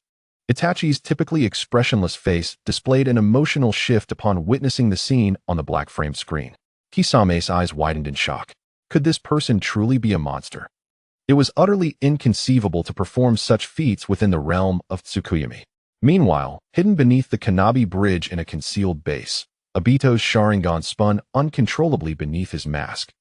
Itachi's typically expressionless face displayed an emotional shift upon witnessing the scene on the black frame screen. Kisame's eyes widened in shock. Could this person truly be a monster? It was utterly inconceivable to perform such feats within the realm of Tsukuyomi. Meanwhile, hidden beneath the Kanabi bridge in a concealed base, Obito's Sharingan spun uncontrollably beneath his mask,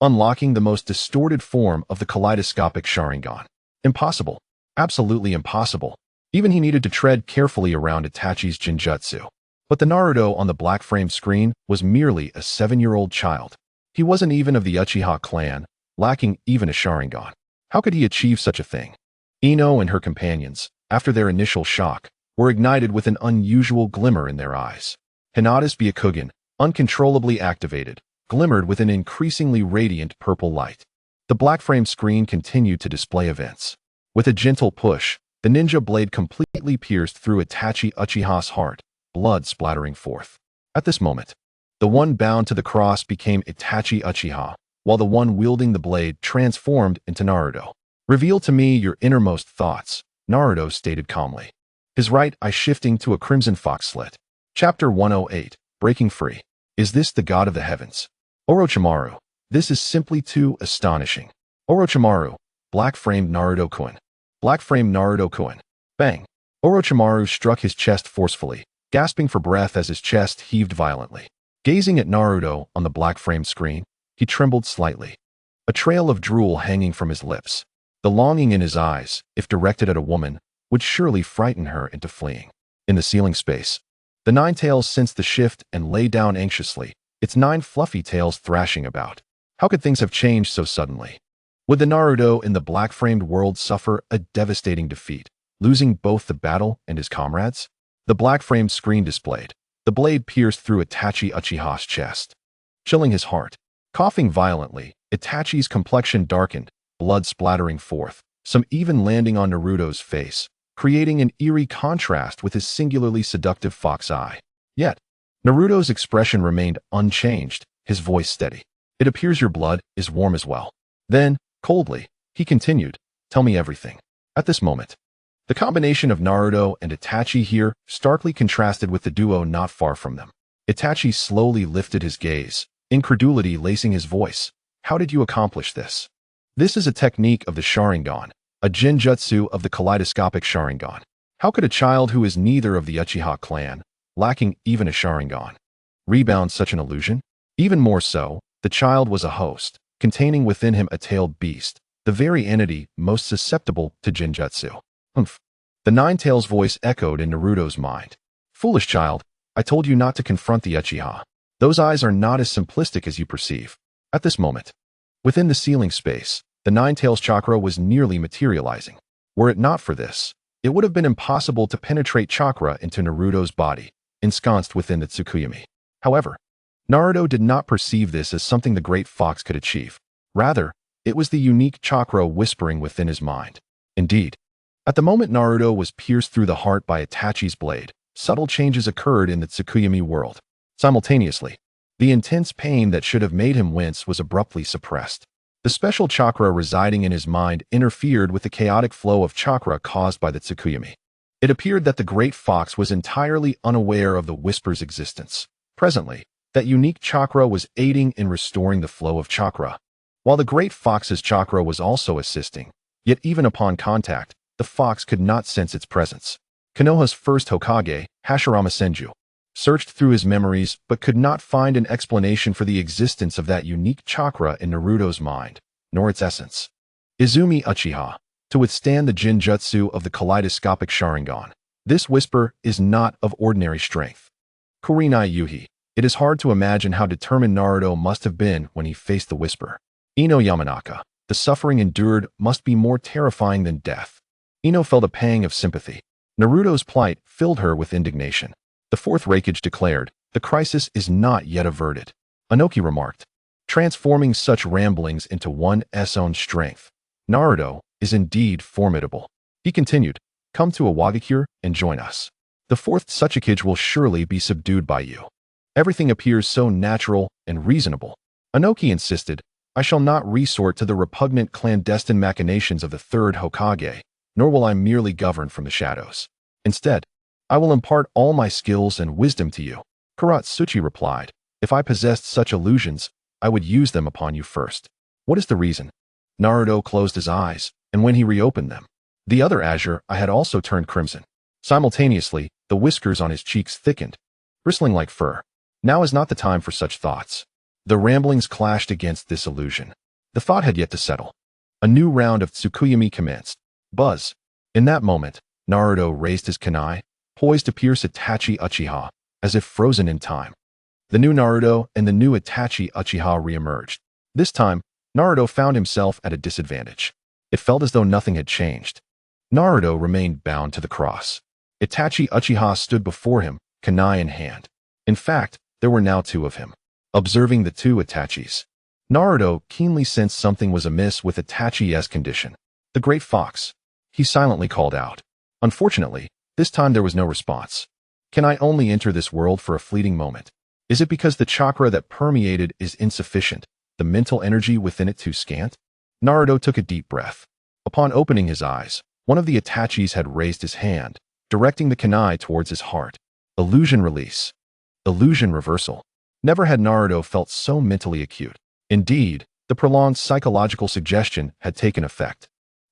unlocking the most distorted form of the kaleidoscopic Sharingan. Impossible. Absolutely impossible. Even he needed to tread carefully around Itachi's Jinjutsu. But the Naruto on the black frame screen was merely a 7-year-old child. He wasn't even of the Uchiha clan, lacking even a Sharingan. How could he achieve such a thing? Ino and her companions, after their initial shock, were ignited with an unusual glimmer in their eyes. Hinata's Byakugan, uncontrollably activated, glimmered with an increasingly radiant purple light. The black frame screen continued to display events. With a gentle push, the ninja blade completely pierced through Itachi Uchiha's heart, blood splattering forth. At this moment, the one bound to the cross became Itachi Uchiha, while the one wielding the blade transformed into Naruto. "Reveal to me your innermost thoughts," Naruto stated calmly, his right eye shifting to a crimson fox slit. Chapter 108, Breaking Free. Is this the god of the heavens? Orochimaru. This is simply too astonishing. Orochimaru. Black-framed Naruto-kun. Black-framed Naruto-kun. Bang. Orochimaru struck his chest forcefully, gasping for breath as his chest heaved violently. Gazing at Naruto on the black-framed screen, he trembled slightly, a trail of drool hanging from his lips. The longing in his eyes, if directed at a woman, would surely frighten her into fleeing. In the ceiling space, the Nine Tails sensed the shift and lay down anxiously, its 9 fluffy tails thrashing about. How could things have changed so suddenly? Would the Naruto in the black-framed world suffer a devastating defeat, losing both the battle and his comrades? The black-framed screen displayed. The blade pierced through Itachi Uchiha's chest, chilling his heart. Coughing violently, Itachi's complexion darkened, blood splattering forth, some even landing on Naruto's face, creating an eerie contrast with his singularly seductive fox eye. Yet, Naruto's expression remained unchanged, his voice steady. "It appears your blood is warm as well." Then, coldly, he continued, "Tell me everything." At this moment, the combination of Naruto and Itachi here starkly contrasted with the duo not far from them. Itachi slowly lifted his gaze, incredulity lacing his voice. "How did you accomplish this?" "This is a technique of the Sharingan, a Jinjutsu of the kaleidoscopic Sharingan. How could a child who is neither of the Uchiha clan, lacking even a Sharingan, rebound such an illusion? Even more so, the child was a host, containing within him a tailed beast, the very entity most susceptible to Jinjutsu." "Humph." The Nine Tails voice echoed in Naruto's mind. "Foolish child, I told you not to confront the Uchiha. Those eyes are not as simplistic as you perceive." At this moment, within the ceiling space, the Nine Tails chakra was nearly materializing. Were it not for this, it would have been impossible to penetrate chakra into Naruto's body, ensconced within the Tsukuyomi. However, Naruto did not perceive this as something the great fox could achieve. Rather, it was the unique chakra whispering within his mind. Indeed, at the moment Naruto was pierced through the heart by Itachi's blade, subtle changes occurred in the Tsukuyomi world. Simultaneously, the intense pain that should have made him wince was abruptly suppressed. The special chakra residing in his mind interfered with the chaotic flow of chakra caused by the Tsukuyomi. It appeared that the great fox was entirely unaware of the whisper's existence. Presently, that unique chakra was aiding in restoring the flow of chakra, while the great fox's chakra was also assisting. Yet even upon contact, the fox could not sense its presence. Konoha's first Hokage, Hashirama Senju, searched through his memories but could not find an explanation for the existence of that unique chakra in Naruto's mind, nor its essence. Izumi Uchiha, to withstand the Jinjutsu of the kaleidoscopic Sharingan. This whisper is not of ordinary strength. Kurinai Yuhi. It is hard to imagine how determined Naruto must have been when he faced the whisper. Ino Yamanaka. The suffering endured must be more terrifying than death. Ino felt a pang of sympathy. Naruto's plight filled her with indignation. The fourth Raikage declared, "The crisis is not yet averted." Anoki remarked, transforming such ramblings into one's own strength. Naruto is indeed formidable. He continued, "Come to Awagakure and join us. The fourth Tsuchikage will surely be subdued by you. Everything appears so natural and reasonable." Anoki insisted, "I shall not resort to the repugnant clandestine machinations of the third Hokage, nor will I merely govern from the shadows. Instead, I will impart all my skills and wisdom to you. Kuratsuchi replied, if I possessed such illusions, I would use them upon you first. What is the reason? Naruto closed his eyes, and when he reopened them, the other azure eye had also turned crimson. Simultaneously, the whiskers on his cheeks thickened, bristling like fur. Now is not the time for such thoughts. The ramblings clashed against this illusion. The thought had yet to settle. A new round of Tsukuyomi commenced. Buzz. In that moment, Naruto raised his kunai, poised to pierce Itachi Uchiha, as if frozen in time. The new Naruto and the new Itachi Uchiha reemerged. This time, Naruto found himself at a disadvantage. It felt as though nothing had changed. Naruto remained bound to the cross. Itachi Uchiha stood before him, kunai in hand. In fact, there were now two of him. Observing the two Itachis, Naruto keenly sensed something was amiss with Itachi's condition. The great fox. He silently called out. Unfortunately, this time there was no response. Can I only enter this world for a fleeting moment? Is it because the chakra that permeated is insufficient, the mental energy within it too scant? Naruto took a deep breath. Upon opening his eyes, one of the Itachis had raised his hand, directing the kunai towards his heart. Illusion release. Illusion reversal. Never had Naruto felt so mentally acute. Indeed, the prolonged psychological suggestion had taken effect.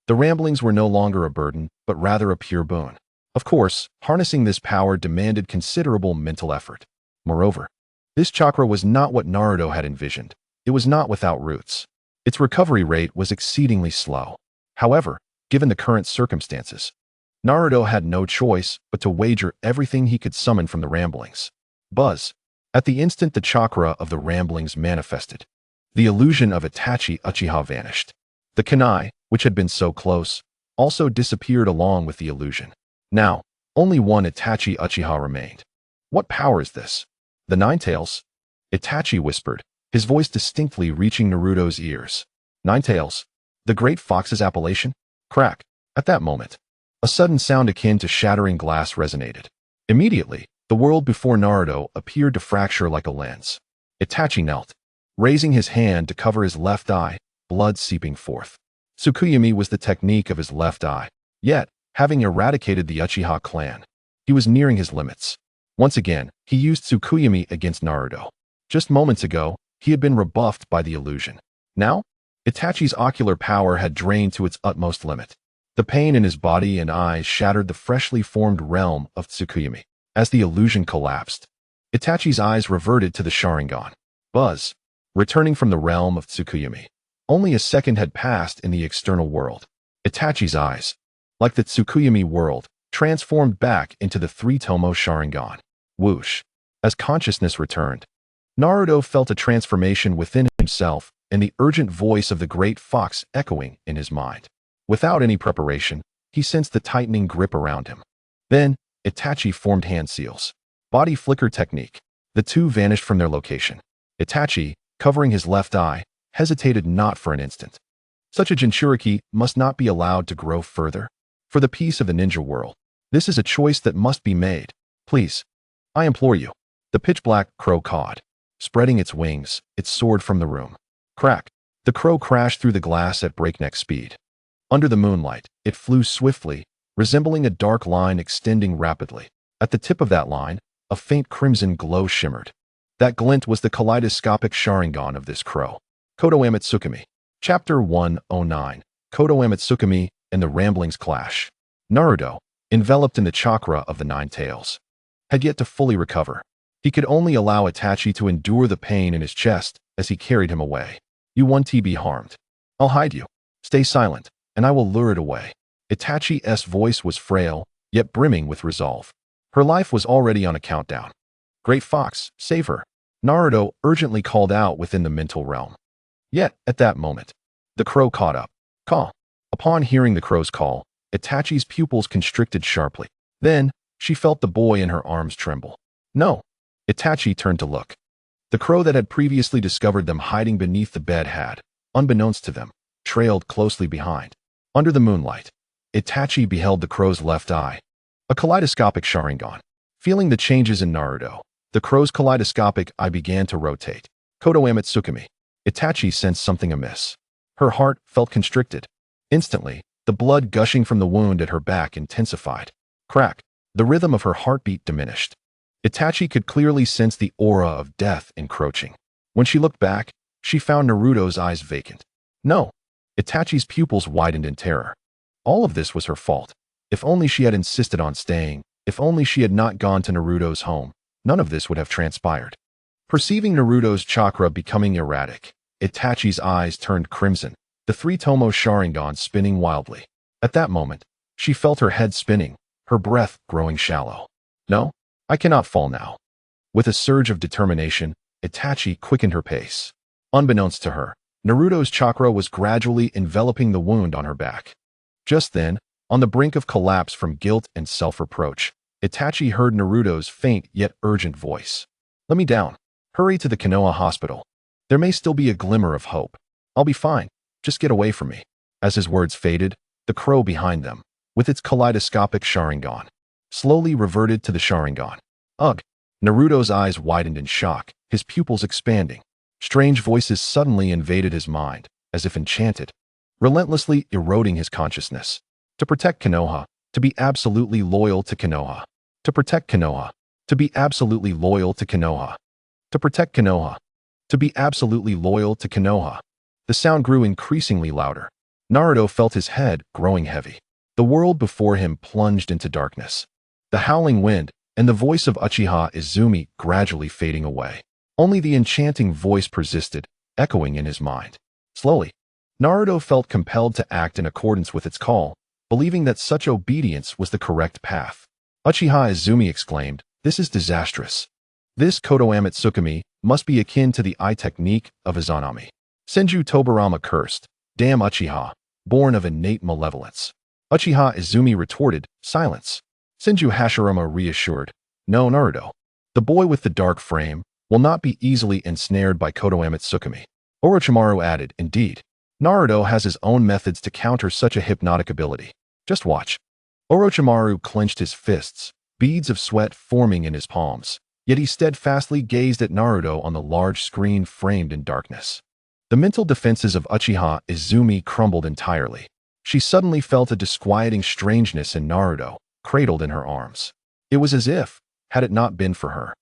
The ramblings were no longer a burden, but rather a pure boon. Of course, harnessing this power demanded considerable mental effort. Moreover, this chakra was not what Naruto had envisioned. It was not without roots. Its recovery rate was exceedingly slow. However, given the current circumstances, Naruto had no choice but to wager everything he could summon from the ramblings. Buzz. At the instant the chakra of the ramblings manifested, the illusion of Itachi Uchiha vanished. The kunai, which had been so close, also disappeared along with the illusion. Now, only one Itachi Uchiha remained. What power is this? The Ninetales? Itachi whispered, his voice distinctly reaching Naruto's ears. Ninetales? The great fox's appellation? Crack. At that moment, a sudden sound akin to shattering glass resonated. Immediately, the world before Naruto appeared to fracture like a lens. Itachi knelt, raising his hand to cover his left eye, blood seeping forth. Tsukuyomi was the technique of his left eye. Yet, having eradicated the Uchiha clan, he was nearing his limits. Once again, he used Tsukuyomi against Naruto. Just moments ago, he had been rebuffed by the illusion. Now, Itachi's ocular power had drained to its utmost limit. The pain in his body and eyes shattered the freshly formed realm of Tsukuyomi. As the illusion collapsed, Itachi's eyes reverted to the Sharingan. Buzz. Returning from the realm of Tsukuyomi. Only a second had passed in the external world. Itachi's eyes, like the Tsukuyomi world, transformed back into the three-tomo Sharingan. Whoosh. As consciousness returned, Naruto felt a transformation within himself and the urgent voice of the great fox echoing in his mind. Without any preparation, he sensed the tightening grip around him. Then, Itachi formed hand seals. Body flicker technique. The two vanished from their location. Itachi, covering his left eye, hesitated not for an instant. Such a Jinchuriki must not be allowed to grow further. For the peace of the ninja world, this is a choice that must be made. Please, I implore you. The pitch-black crow cawed. Spreading its wings, it soared from the room. Crack. The crow crashed through the glass at breakneck speed. Under the moonlight, it flew swiftly, resembling a dark line extending rapidly. At the tip of that line, a faint crimson glow shimmered. That glint was the kaleidoscopic Sharingan of this crow. Kodo Amatsukami. Chapter 109. Kodo Amatsukami and the Ramblings Clash. Naruto, enveloped in the chakra of the Nine Tails, had yet to fully recover. He could only allow Itachi to endure the pain in his chest as he carried him away. You won't be harmed. I'll hide you. Stay silent, and I will lure it away. Itachi's voice was frail, yet brimming with resolve. Her life was already on a countdown. Great Fox, save her. Naruto urgently called out within the mental realm. Yet, at that moment, the crow caught up. Caw. Upon hearing the crow's call, Itachi's pupils constricted sharply. Then, she felt the boy in her arms tremble. No. Itachi turned to look. The crow that had previously discovered them hiding beneath the bed had, unbeknownst to them, trailed closely behind. Under the moonlight, Itachi beheld the crow's left eye, a kaleidoscopic Sharingan. Feeling the changes in Naruto, the crow's kaleidoscopic eye began to rotate. Kodo Amatsukami. Itachi sensed something amiss. Her heart felt constricted. Instantly, the blood gushing from the wound at her back intensified. Crack. The rhythm of her heartbeat diminished. Itachi could clearly sense the aura of death encroaching. When she looked back, she found Naruto's eyes vacant. No. Itachi's pupils widened in terror. All of this was her fault. If only she had insisted on staying, if only she had not gone to Naruto's home, none of this would have transpired. Perceiving Naruto's chakra becoming erratic, Itachi's eyes turned crimson, the three-tomo Sharingan spinning wildly. At that moment, she felt her head spinning, her breath growing shallow. No, I cannot fall now. With a surge of determination, Itachi quickened her pace. Unbeknownst to her, Naruto's chakra was gradually enveloping the wound on her back. Just then, on the brink of collapse from guilt and self-reproach, Itachi heard Naruto's faint yet urgent voice. Let me down. Hurry to the Konoha hospital. There may still be a glimmer of hope. I'll be fine. Just get away from me. As his words faded, the crow behind them, with its kaleidoscopic Sharingan, slowly reverted to the Sharingan. Ugh! Naruto's eyes widened in shock, his pupils expanding. Strange voices suddenly invaded his mind, as if enchanted, relentlessly eroding his consciousness. To protect Konoha, to be absolutely loyal to Konoha. To protect Konoha, to be absolutely loyal to Konoha. To protect Konoha, to be absolutely loyal to Konoha. The sound grew increasingly louder. Naruto felt his head growing heavy. The world before him plunged into darkness. The howling wind and the voice of Uchiha Izumi gradually fading away. Only the enchanting voice persisted, echoing in his mind. Slowly, Naruto felt compelled to act in accordance with its call, believing that such obedience was the correct path. Uchiha Izumi exclaimed, "This is disastrous. This Kodoame Tsukumi must be akin to the eye technique of Izanami." Senju Tobirama cursed, "Damn Uchiha, born of innate malevolence." Uchiha Izumi retorted, "Silence." Senju Hashirama reassured, "No, Naruto. The boy with the dark frame will not be easily ensnared by Kodoame Tsukumi." Orochimaru added, "Indeed. Naruto has his own methods to counter such a hypnotic ability. Just watch." Orochimaru clenched his fists, beads of sweat forming in his palms, yet he steadfastly gazed at Naruto on the large screen framed in darkness. The mental defenses of Uchiha Izumi crumbled entirely. She suddenly felt a disquieting strangeness in Naruto, cradled in her arms. It was as if, had it not been for her,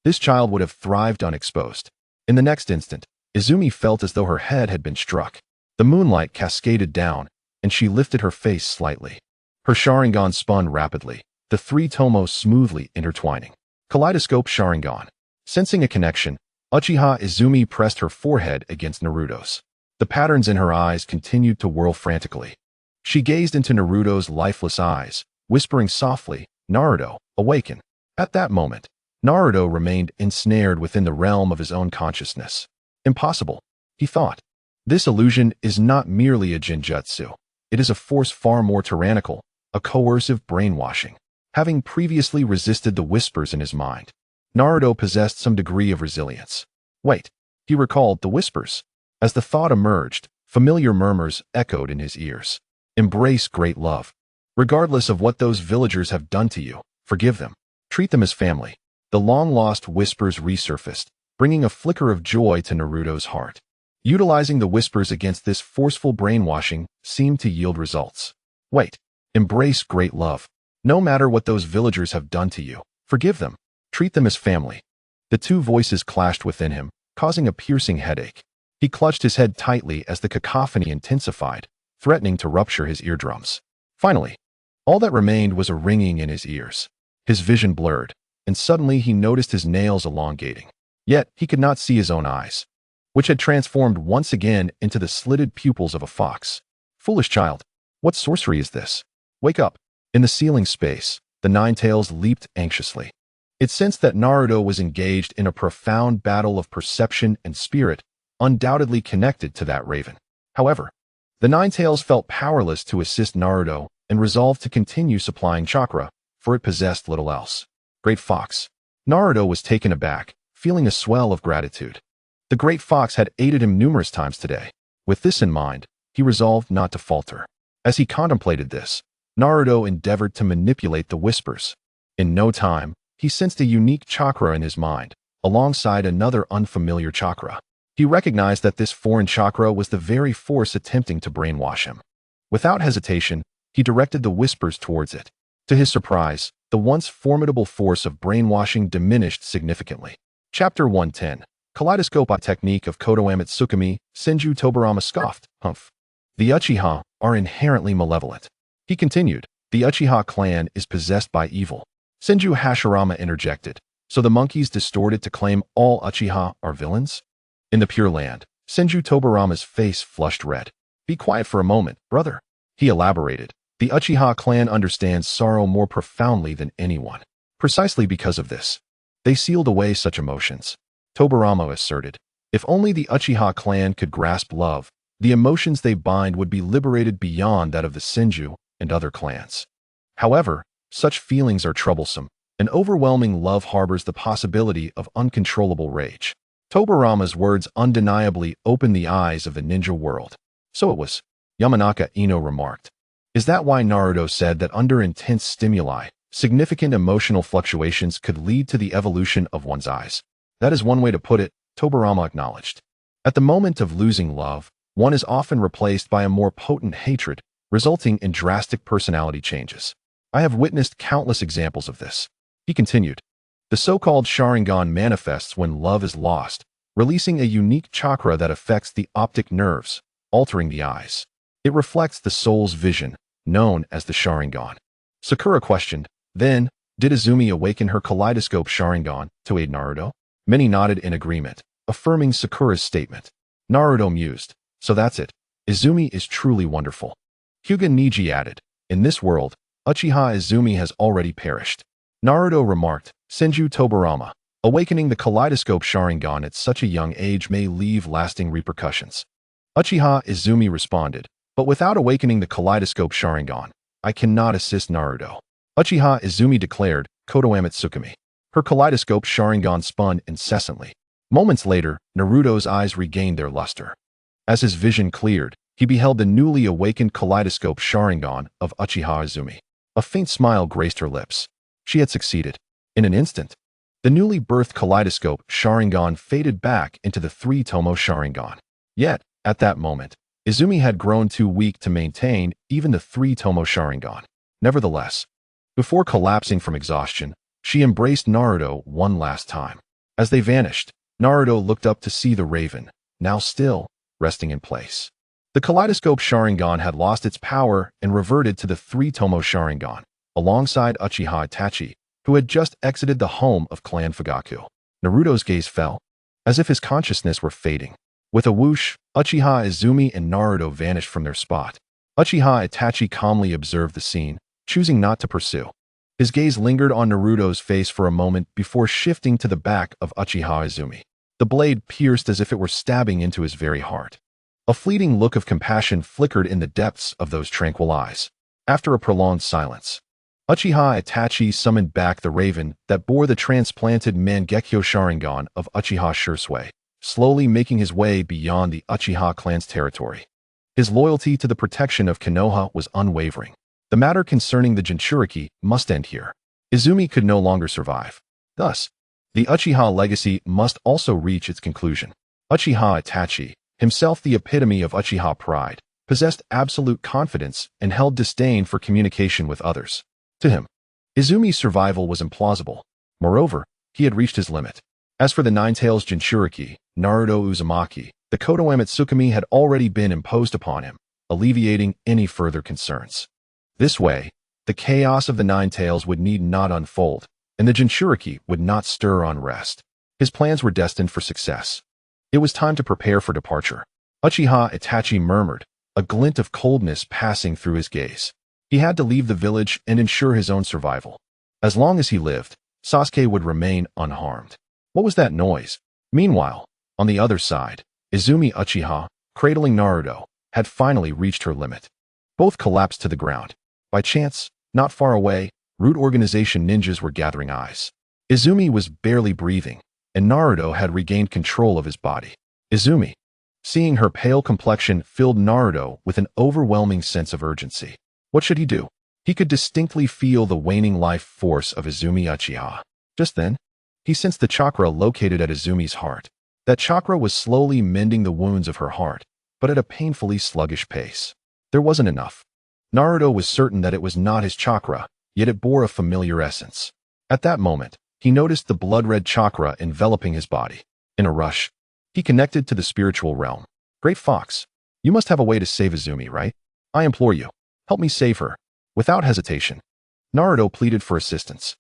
this child would have thrived unexposed. In the next instant, Izumi felt as though her head had been struck. The moonlight cascaded down, and she lifted her face slightly. Her Sharingan spun rapidly, the three tomos smoothly intertwining. Kaleidoscope Sharingan. Sensing a connection, Uchiha Izumi pressed her forehead against Naruto's. The patterns in her eyes continued to whirl frantically. She gazed into Naruto's lifeless eyes, whispering softly, "Naruto, awaken." At that moment, Naruto remained ensnared within the realm of his own consciousness. Impossible, he thought. This illusion is not merely a genjutsu. It is a force far more tyrannical, a coercive brainwashing. Having previously resisted the whispers in his mind, Naruto possessed some degree of resilience. Wait, he recalled the whispers. As the thought emerged, familiar murmurs echoed in his ears. Embrace great love. Regardless of what those villagers have done to you, forgive them. Treat them as family. The long-lost whispers resurfaced, bringing a flicker of joy to Naruto's heart. Utilizing the whispers against this forceful brainwashing seemed to yield results. Wait, embrace great love. No matter what those villagers have done to you, forgive them. Treat them as family. The two voices clashed within him, causing a piercing headache. He clutched his head tightly as the cacophony intensified, threatening to rupture his eardrums. Finally, all that remained was a ringing in his ears. His vision blurred, and suddenly he noticed his nails elongating. Yet he could not see his own eyes, which had transformed once again into the slitted pupils of a fox. Foolish child, what sorcery is this? Wake up. In the ceiling space, the Nine-Tails leaped anxiously. It sensed that Naruto was engaged in a profound battle of perception and spirit, undoubtedly connected to that raven. However, the Nine-Tails felt powerless to assist Naruto and resolved to continue supplying chakra, for it possessed little else. Great Fox. Naruto was taken aback, feeling a swell of gratitude. The Great Fox had aided him numerous times today. With this in mind, he resolved not to falter. As he contemplated this, Naruto endeavored to manipulate the whispers. In no time, he sensed a unique chakra in his mind, alongside another unfamiliar chakra. He recognized that this foreign chakra was the very force attempting to brainwash him. Without hesitation, he directed the whispers towards it. To his surprise, the once formidable force of brainwashing diminished significantly. Chapter 110. Kaleidoscope Technique of Konoha Tsukumi, Senju Tobirama scoffed. Humph. The Uchiha are inherently malevolent. He continued, the Uchiha clan is possessed by evil. Senju Hashirama interjected, so the monkeys distorted to claim all Uchiha are villains? In the Pure Land, Senju Tobirama's face flushed red. Be quiet for a moment, brother. He elaborated. The Uchiha clan understands sorrow more profoundly than anyone. Precisely because of this, they sealed away such emotions. Tobirama asserted, if only the Uchiha clan could grasp love, the emotions they bind would be liberated beyond that of the Senju and other clans. However, such feelings are troublesome. An overwhelming love harbors the possibility of uncontrollable rage. Tobirama's words undeniably opened the eyes of the ninja world. So it was, Yamanaka Ino remarked. Is that why Naruto said that under intense stimuli, significant emotional fluctuations could lead to the evolution of one's eyes? That is one way to put it, Tobirama acknowledged. At the moment of losing love, one is often replaced by a more potent hatred, resulting in drastic personality changes. I have witnessed countless examples of this. He continued. The so-called Sharingan manifests when love is lost, releasing a unique chakra that affects the optic nerves, altering the eyes. It reflects the soul's vision, known as the Sharingan. Sakura questioned, then, did Izumi awaken her kaleidoscope Sharingan to aid Naruto? Many nodded in agreement, affirming Sakura's statement. Naruto mused, so that's it. Izumi is truly wonderful. Hyuga Niji added, in this world, Uchiha Izumi has already perished. Naruto remarked, Senju Tobirama, awakening the kaleidoscope Sharingan at such a young age may leave lasting repercussions. Uchiha Izumi responded, but without awakening the kaleidoscope Sharingan, I cannot assist Naruto. Uchiha Izumi declared, Konoha Tsukumi. Her kaleidoscope Sharingan spun incessantly. Moments later, Naruto's eyes regained their luster. As his vision cleared, he beheld the newly awakened kaleidoscope Sharingan of Uchiha Izumi. A faint smile graced her lips. She had succeeded. In an instant, the newly birthed kaleidoscope Sharingan faded back into the three-tomo Sharingan. Yet, at that moment, Izumi had grown too weak to maintain even the three-tomo Sharingan. Nevertheless, before collapsing from exhaustion, she embraced Naruto one last time. As they vanished, Naruto looked up to see the raven, now still, resting in place. The kaleidoscope Sharingan had lost its power and reverted to the three-tomo Sharingan, alongside Uchiha Itachi, who had just exited the home of Clan Fugaku. Naruto's gaze fell, as if his consciousness were fading. With a whoosh, Uchiha Izumi and Naruto vanished from their spot. Uchiha Itachi calmly observed the scene, choosing not to pursue. His gaze lingered on Naruto's face for a moment before shifting to the back of Uchiha Izumi. The blade pierced as if it were stabbing into his very heart. A fleeting look of compassion flickered in the depths of those tranquil eyes. After a prolonged silence, Uchiha Itachi summoned back the raven that bore the transplanted Mangekyo Sharingan of Uchiha Shursui, slowly making his way beyond the Uchiha clan's territory. His loyalty to the protection of Konoha was unwavering. The matter concerning the Jinchuriki must end here. Izumi could no longer survive. Thus, the Uchiha legacy must also reach its conclusion. Uchiha Itachi, himself the epitome of Uchiha pride, possessed absolute confidence and held disdain for communication with others. To him, Izumi's survival was implausible. Moreover, he had reached his limit. As for the Nine-Tails Jinchuriki, Naruto Uzumaki, the Konoha Tsukumi had already been imposed upon him, alleviating any further concerns. This way, the chaos of the Nine-Tails would need not unfold, and the Jinchuriki would not stir unrest. His plans were destined for success. It was time to prepare for departure. Uchiha Itachi murmured, a glint of coldness passing through his gaze. He had to leave the village and ensure his own survival. As long as he lived, Sasuke would remain unharmed. What was that noise? Meanwhile, on the other side, Izumi Uchiha, cradling Naruto, had finally reached her limit. Both collapsed to the ground. By chance, not far away, Root Organization ninjas were gathering eyes. Izumi was barely breathing, and Naruto had regained control of his body. Izumi, seeing her pale complexion, filled Naruto with an overwhelming sense of urgency. What should he do? He could distinctly feel the waning life force of Izumi Uchiha. Just then, he sensed the chakra located at Izumi's heart. That chakra was slowly mending the wounds of her heart, but at a painfully sluggish pace. There wasn't enough. Naruto was certain that it was not his chakra, yet it bore a familiar essence. At that moment, he noticed the blood-red chakra enveloping his body. In a rush, he connected to the spiritual realm. Great Fox, you must have a way to save Izumi, right? I implore you, help me save her. Without hesitation, Naruto pleaded for assistance.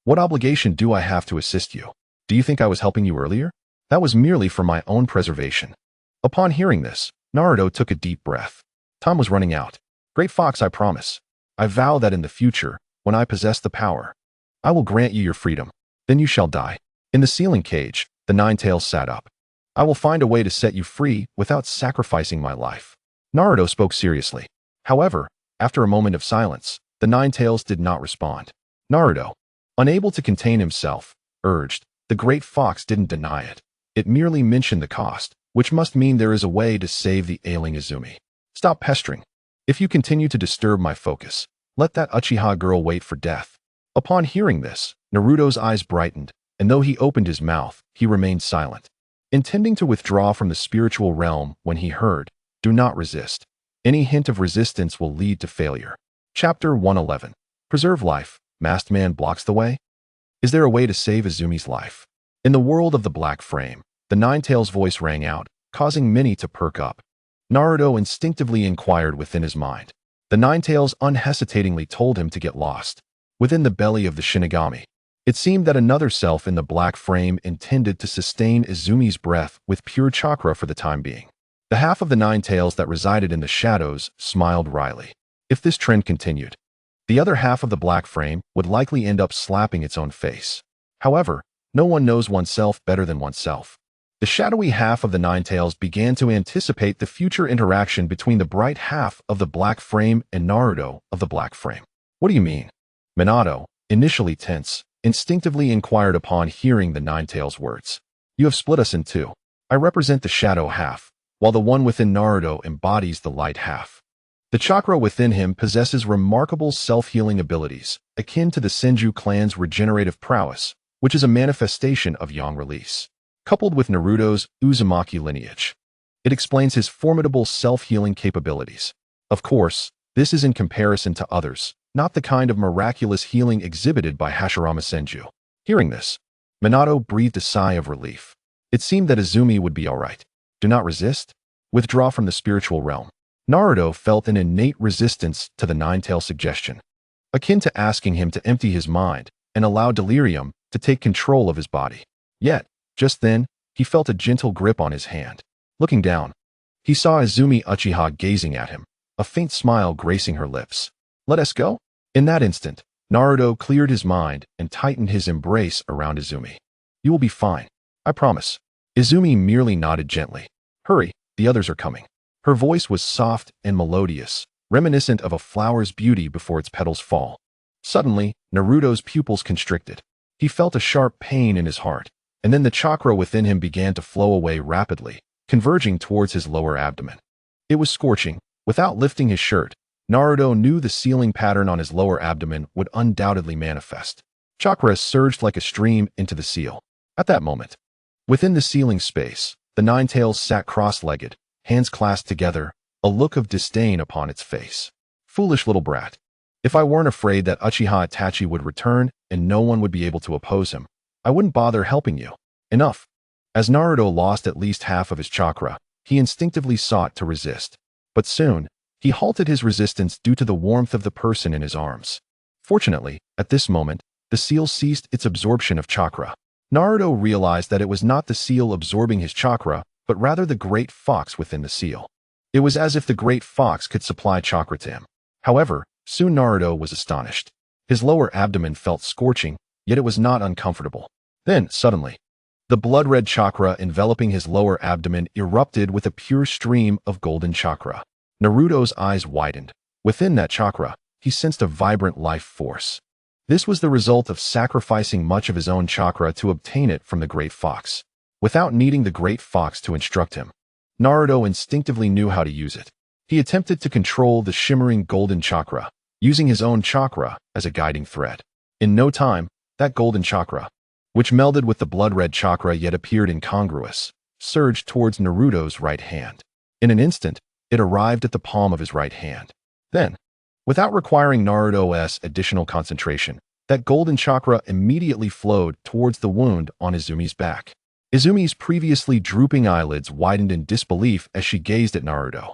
What obligation do I have to assist you? Do you think I was helping you earlier? That was merely for my own preservation. Upon hearing this, Naruto took a deep breath. Time was running out. Great Fox, I promise. I vow that in the future, when I possess the power, I will grant you your freedom. Then you shall die. In the sealing cage, the Nine-Tails sat up. I will find a way to set you free without sacrificing my life. Naruto spoke seriously. However, after a moment of silence, the Nine-Tails did not respond. Naruto, unable to contain himself, urged. The Great Fox didn't deny it. It merely mentioned the cost, which must mean there is a way to save the ailing Izumi. Stop pestering. If you continue to disturb my focus, let that Uchiha girl wait for death. Upon hearing this, Naruto's eyes brightened, and though he opened his mouth, he remained silent, intending to withdraw from the spiritual realm when he heard, "Do not resist. Any hint of resistance will lead to failure." Chapter 111. Preserve life. Masked man blocks the way? Is there a way to save Izumi's life? In the world of the Black Frame, the Nine-Tails' voice rang out, causing many to perk up. Naruto instinctively inquired within his mind. The Nine-Tails unhesitatingly told him to get lost. Within the belly of the Shinigami, it seemed that another self in the Black Frame intended to sustain Izumi's breath with pure chakra for the time being. The half of the Nine-Tails that resided in the shadows smiled wryly. If this trend continued, the other half of the Black Frame would likely end up slapping its own face. However, no one knows oneself better than oneself. The shadowy half of the Nine-Tails began to anticipate the future interaction between the bright half of the Black Frame and Naruto of the Black Frame. What do you mean? Minato, initially tense, instinctively inquired upon hearing the Nine-Tails' words. You have split us in two. I represent the shadow half, while the one within Naruto embodies the light half. The chakra within him possesses remarkable self-healing abilities, akin to the Senju clan's regenerative prowess, which is a manifestation of yang release. Coupled with Naruto's Uzumaki lineage, it explains his formidable self-healing capabilities. Of course, this is in comparison to others, not the kind of miraculous healing exhibited by Hashirama Senju. Hearing this, Minato breathed a sigh of relief. It seemed that Izumi would be all right. Do not resist. Withdraw from the spiritual realm. Naruto felt an innate resistance to the Nine-Tails' suggestion, akin to asking him to empty his mind and allow delirium to take control of his body. Yet, just then, he felt a gentle grip on his hand. Looking down, he saw Izumi Uchiha gazing at him, a faint smile gracing her lips. Let us go? In that instant, Naruto cleared his mind and tightened his embrace around Izumi. You will be fine. I promise. Izumi merely nodded gently. Hurry, the others are coming. Her voice was soft and melodious, reminiscent of a flower's beauty before its petals fall. Suddenly, Naruto's pupils constricted. He felt a sharp pain in his heart, and then the chakra within him began to flow away rapidly, converging towards his lower abdomen. It was scorching. Without lifting his shirt, Naruto knew the sealing pattern on his lower abdomen would undoubtedly manifest. Chakra surged like a stream into the seal. At that moment, within the sealing space, the Nine-Tails sat cross-legged, hands clasped together, a look of disdain upon its face. Foolish little brat. If I weren't afraid that Uchiha Itachi would return and no one would be able to oppose him, I wouldn't bother helping you. Enough. As Naruto lost at least half of his chakra, he instinctively sought to resist. But soon, he halted his resistance due to the warmth of the person in his arms. Fortunately, at this moment, the seal ceased its absorption of chakra. Naruto realized that it was not the seal absorbing his chakra, but rather the great fox within the seal. It was as if the great fox could supply chakra to him. However, soon Naruto was astonished. His lower abdomen felt scorching, yet it was not uncomfortable. Then, suddenly, the blood-red chakra enveloping his lower abdomen erupted with a pure stream of golden chakra. Naruto's eyes widened. Within that chakra, he sensed a vibrant life force. This was the result of sacrificing much of his own chakra to obtain it from the great fox. Without needing the great fox to instruct him, Naruto instinctively knew how to use it. He attempted to control the shimmering golden chakra, using his own chakra as a guiding thread. In no time, that golden chakra, which melded with the blood-red chakra yet appeared incongruous, surged towards Naruto's right hand. In an instant, it arrived at the palm of his right hand. Then, Without requiring Naruto's additional concentration, that golden chakra immediately flowed towards the wound on Izumi's back. Izumi's previously drooping eyelids widened in disbelief as she gazed at Naruto.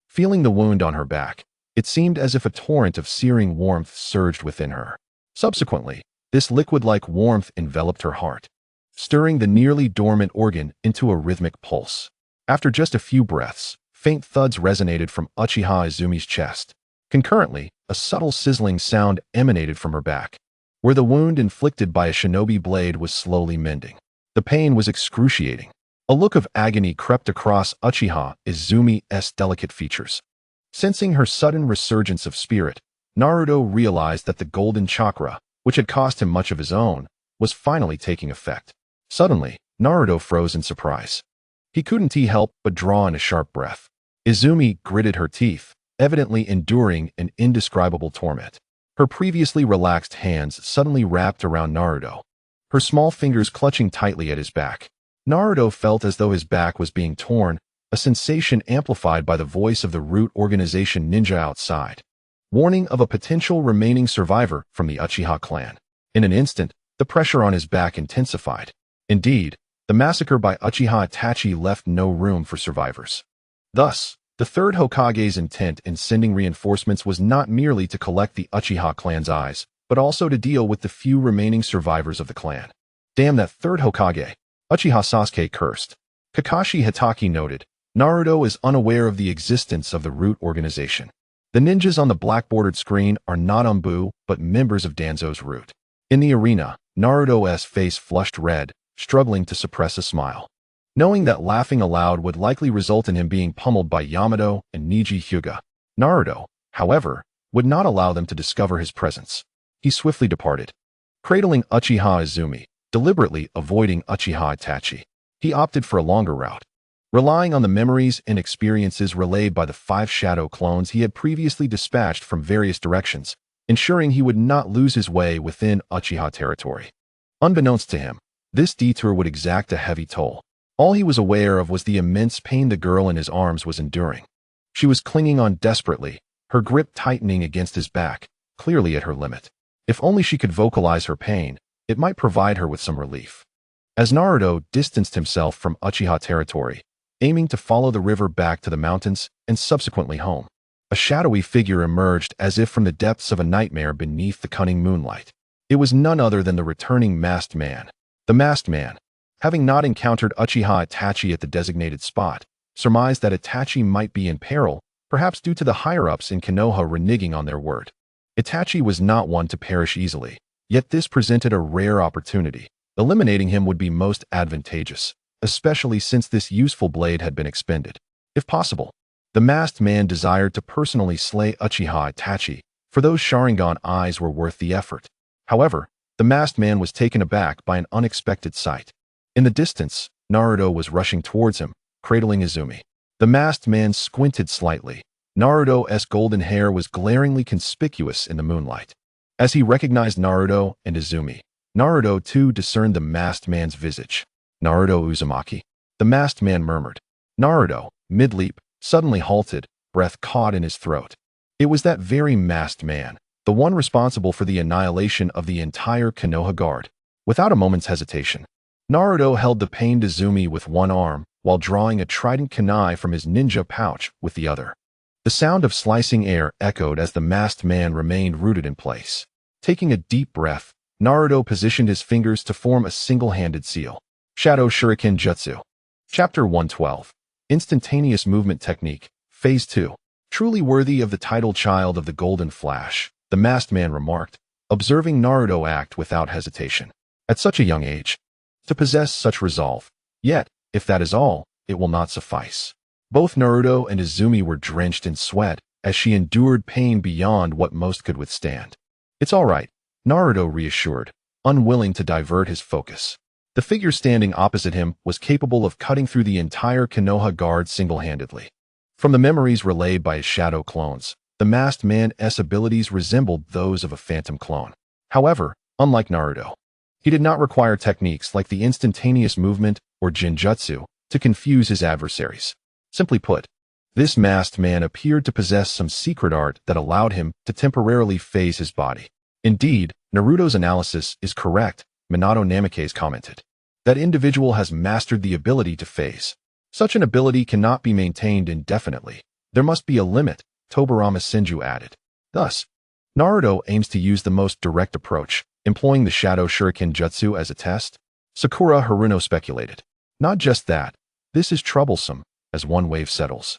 Feeling the wound on her back, it seemed as if a torrent of searing warmth surged within her. Subsequently, this liquid-like warmth enveloped her heart, stirring the nearly dormant organ into a rhythmic pulse. After just a few breaths, faint thuds resonated from Uchiha Izumi's chest. Concurrently, a subtle sizzling sound emanated from her back, where the wound inflicted by a shinobi blade was slowly mending. The pain was excruciating. A look of agony crept across Uchiha Izumi's delicate features. Sensing her sudden resurgence of spirit, Naruto realized that the golden chakra, which had cost him much of his own, was finally taking effect. Suddenly, Naruto froze in surprise. He couldn't help but draw in a sharp breath. Izumi gritted her teeth, evidently enduring an indescribable torment. Her previously relaxed hands suddenly wrapped around Naruto, her small fingers clutching tightly at his back. Naruto felt as though his back was being torn, a sensation amplified by the voice of the root organization ninja outside, warning of a potential remaining survivor from the Uchiha clan. In an instant, the pressure on his back intensified. Indeed, the massacre by Uchiha Itachi left no room for survivors. Thus, the third Hokage's intent in sending reinforcements was not merely to collect the Uchiha clan's eyes, but also to deal with the few remaining survivors of the clan. Damn that third Hokage! Uchiha Sasuke cursed. Kakashi Hitaki noted, Naruto is unaware of the existence of the root organization. The ninjas on the black-bordered screen are not Umbu, but members of Danzo's root. In the arena, Naruto's face flushed red, struggling to suppress a smile. Knowing that laughing aloud would likely result in him being pummeled by Yamato and Niji Hyuga, Naruto, however, would not allow them to discover his presence. He swiftly departed, cradling Uchiha Izumi, deliberately avoiding Uchiha Itachi. He opted for a longer route, relying on the memories and experiences relayed by the 5 shadow clones he had previously dispatched from various directions, ensuring he would not lose his way within Uchiha territory. Unbeknownst to him, this detour would exact a heavy toll. All he was aware of was the immense pain the girl in his arms was enduring. She was clinging on desperately, her grip tightening against his back, clearly at her limit. If only she could vocalize her pain, it might provide her with some relief. As Naruto distanced himself from Uchiha territory, aiming to follow the river back to the mountains and subsequently home, a shadowy figure emerged as if from the depths of a nightmare beneath the cunning moonlight. It was none other than the returning masked man. The masked man, having not encountered Uchiha Itachi at the designated spot, surmised that Itachi might be in peril, perhaps due to the higher-ups in Konoha reneging on their word. Itachi was not one to perish easily, yet this presented a rare opportunity. Eliminating him would be most advantageous, especially since this useful blade had been expended. If possible, the masked man desired to personally slay Uchiha Itachi, for those Sharingan eyes were worth the effort. However, the masked man was taken aback by an unexpected sight. In the distance, Naruto was rushing towards him, cradling Izumi. The masked man squinted slightly. Naruto's golden hair was glaringly conspicuous in the moonlight. As he recognized Naruto and Izumi, Naruto too discerned the masked man's visage. Naruto Uzumaki? The masked man murmured. Naruto, mid-leap, suddenly halted, breath caught in his throat. It was that very masked man, the one responsible for the annihilation of the entire Konoha guard. Without a moment's hesitation, Naruto held the pained Izumi with one arm, while drawing a trident kunai from his ninja pouch with the other. The sound of slicing air echoed as the masked man remained rooted in place. Taking a deep breath, Naruto positioned his fingers to form a single-handed seal. Shadow Shuriken Jutsu. Chapter 112. Instantaneous Movement Technique, Phase 2. Truly worthy of the title child of the Golden Flash, the masked man remarked, observing Naruto act without hesitation. At such a young age, to possess such resolve. Yet, if that is all, it will not suffice. Both Naruto and Izumi were drenched in sweat as she endured pain beyond what most could withstand. It's all right, Naruto reassured, unwilling to divert his focus. The figure standing opposite him was capable of cutting through the entire Konoha guard single-handedly. From the memories relayed by his shadow clones, the masked man's abilities resembled those of a phantom clone. However, unlike Naruto, he did not require techniques like the instantaneous movement or Jinjutsu to confuse his adversaries. Simply put, This masked man appeared to possess some secret art that allowed him to temporarily phase his body. Indeed, Naruto's analysis is correct, Minato Namikaze commented. That individual has mastered the ability to phase. Such an ability cannot be maintained indefinitely. There must be a limit, Tobirama Senju added. Thus, Naruto aims to use the most direct approach, employing the Shadow Shuriken Jutsu as a test. Sakura Haruno speculated. Not just that, this is troublesome, as one wave settles.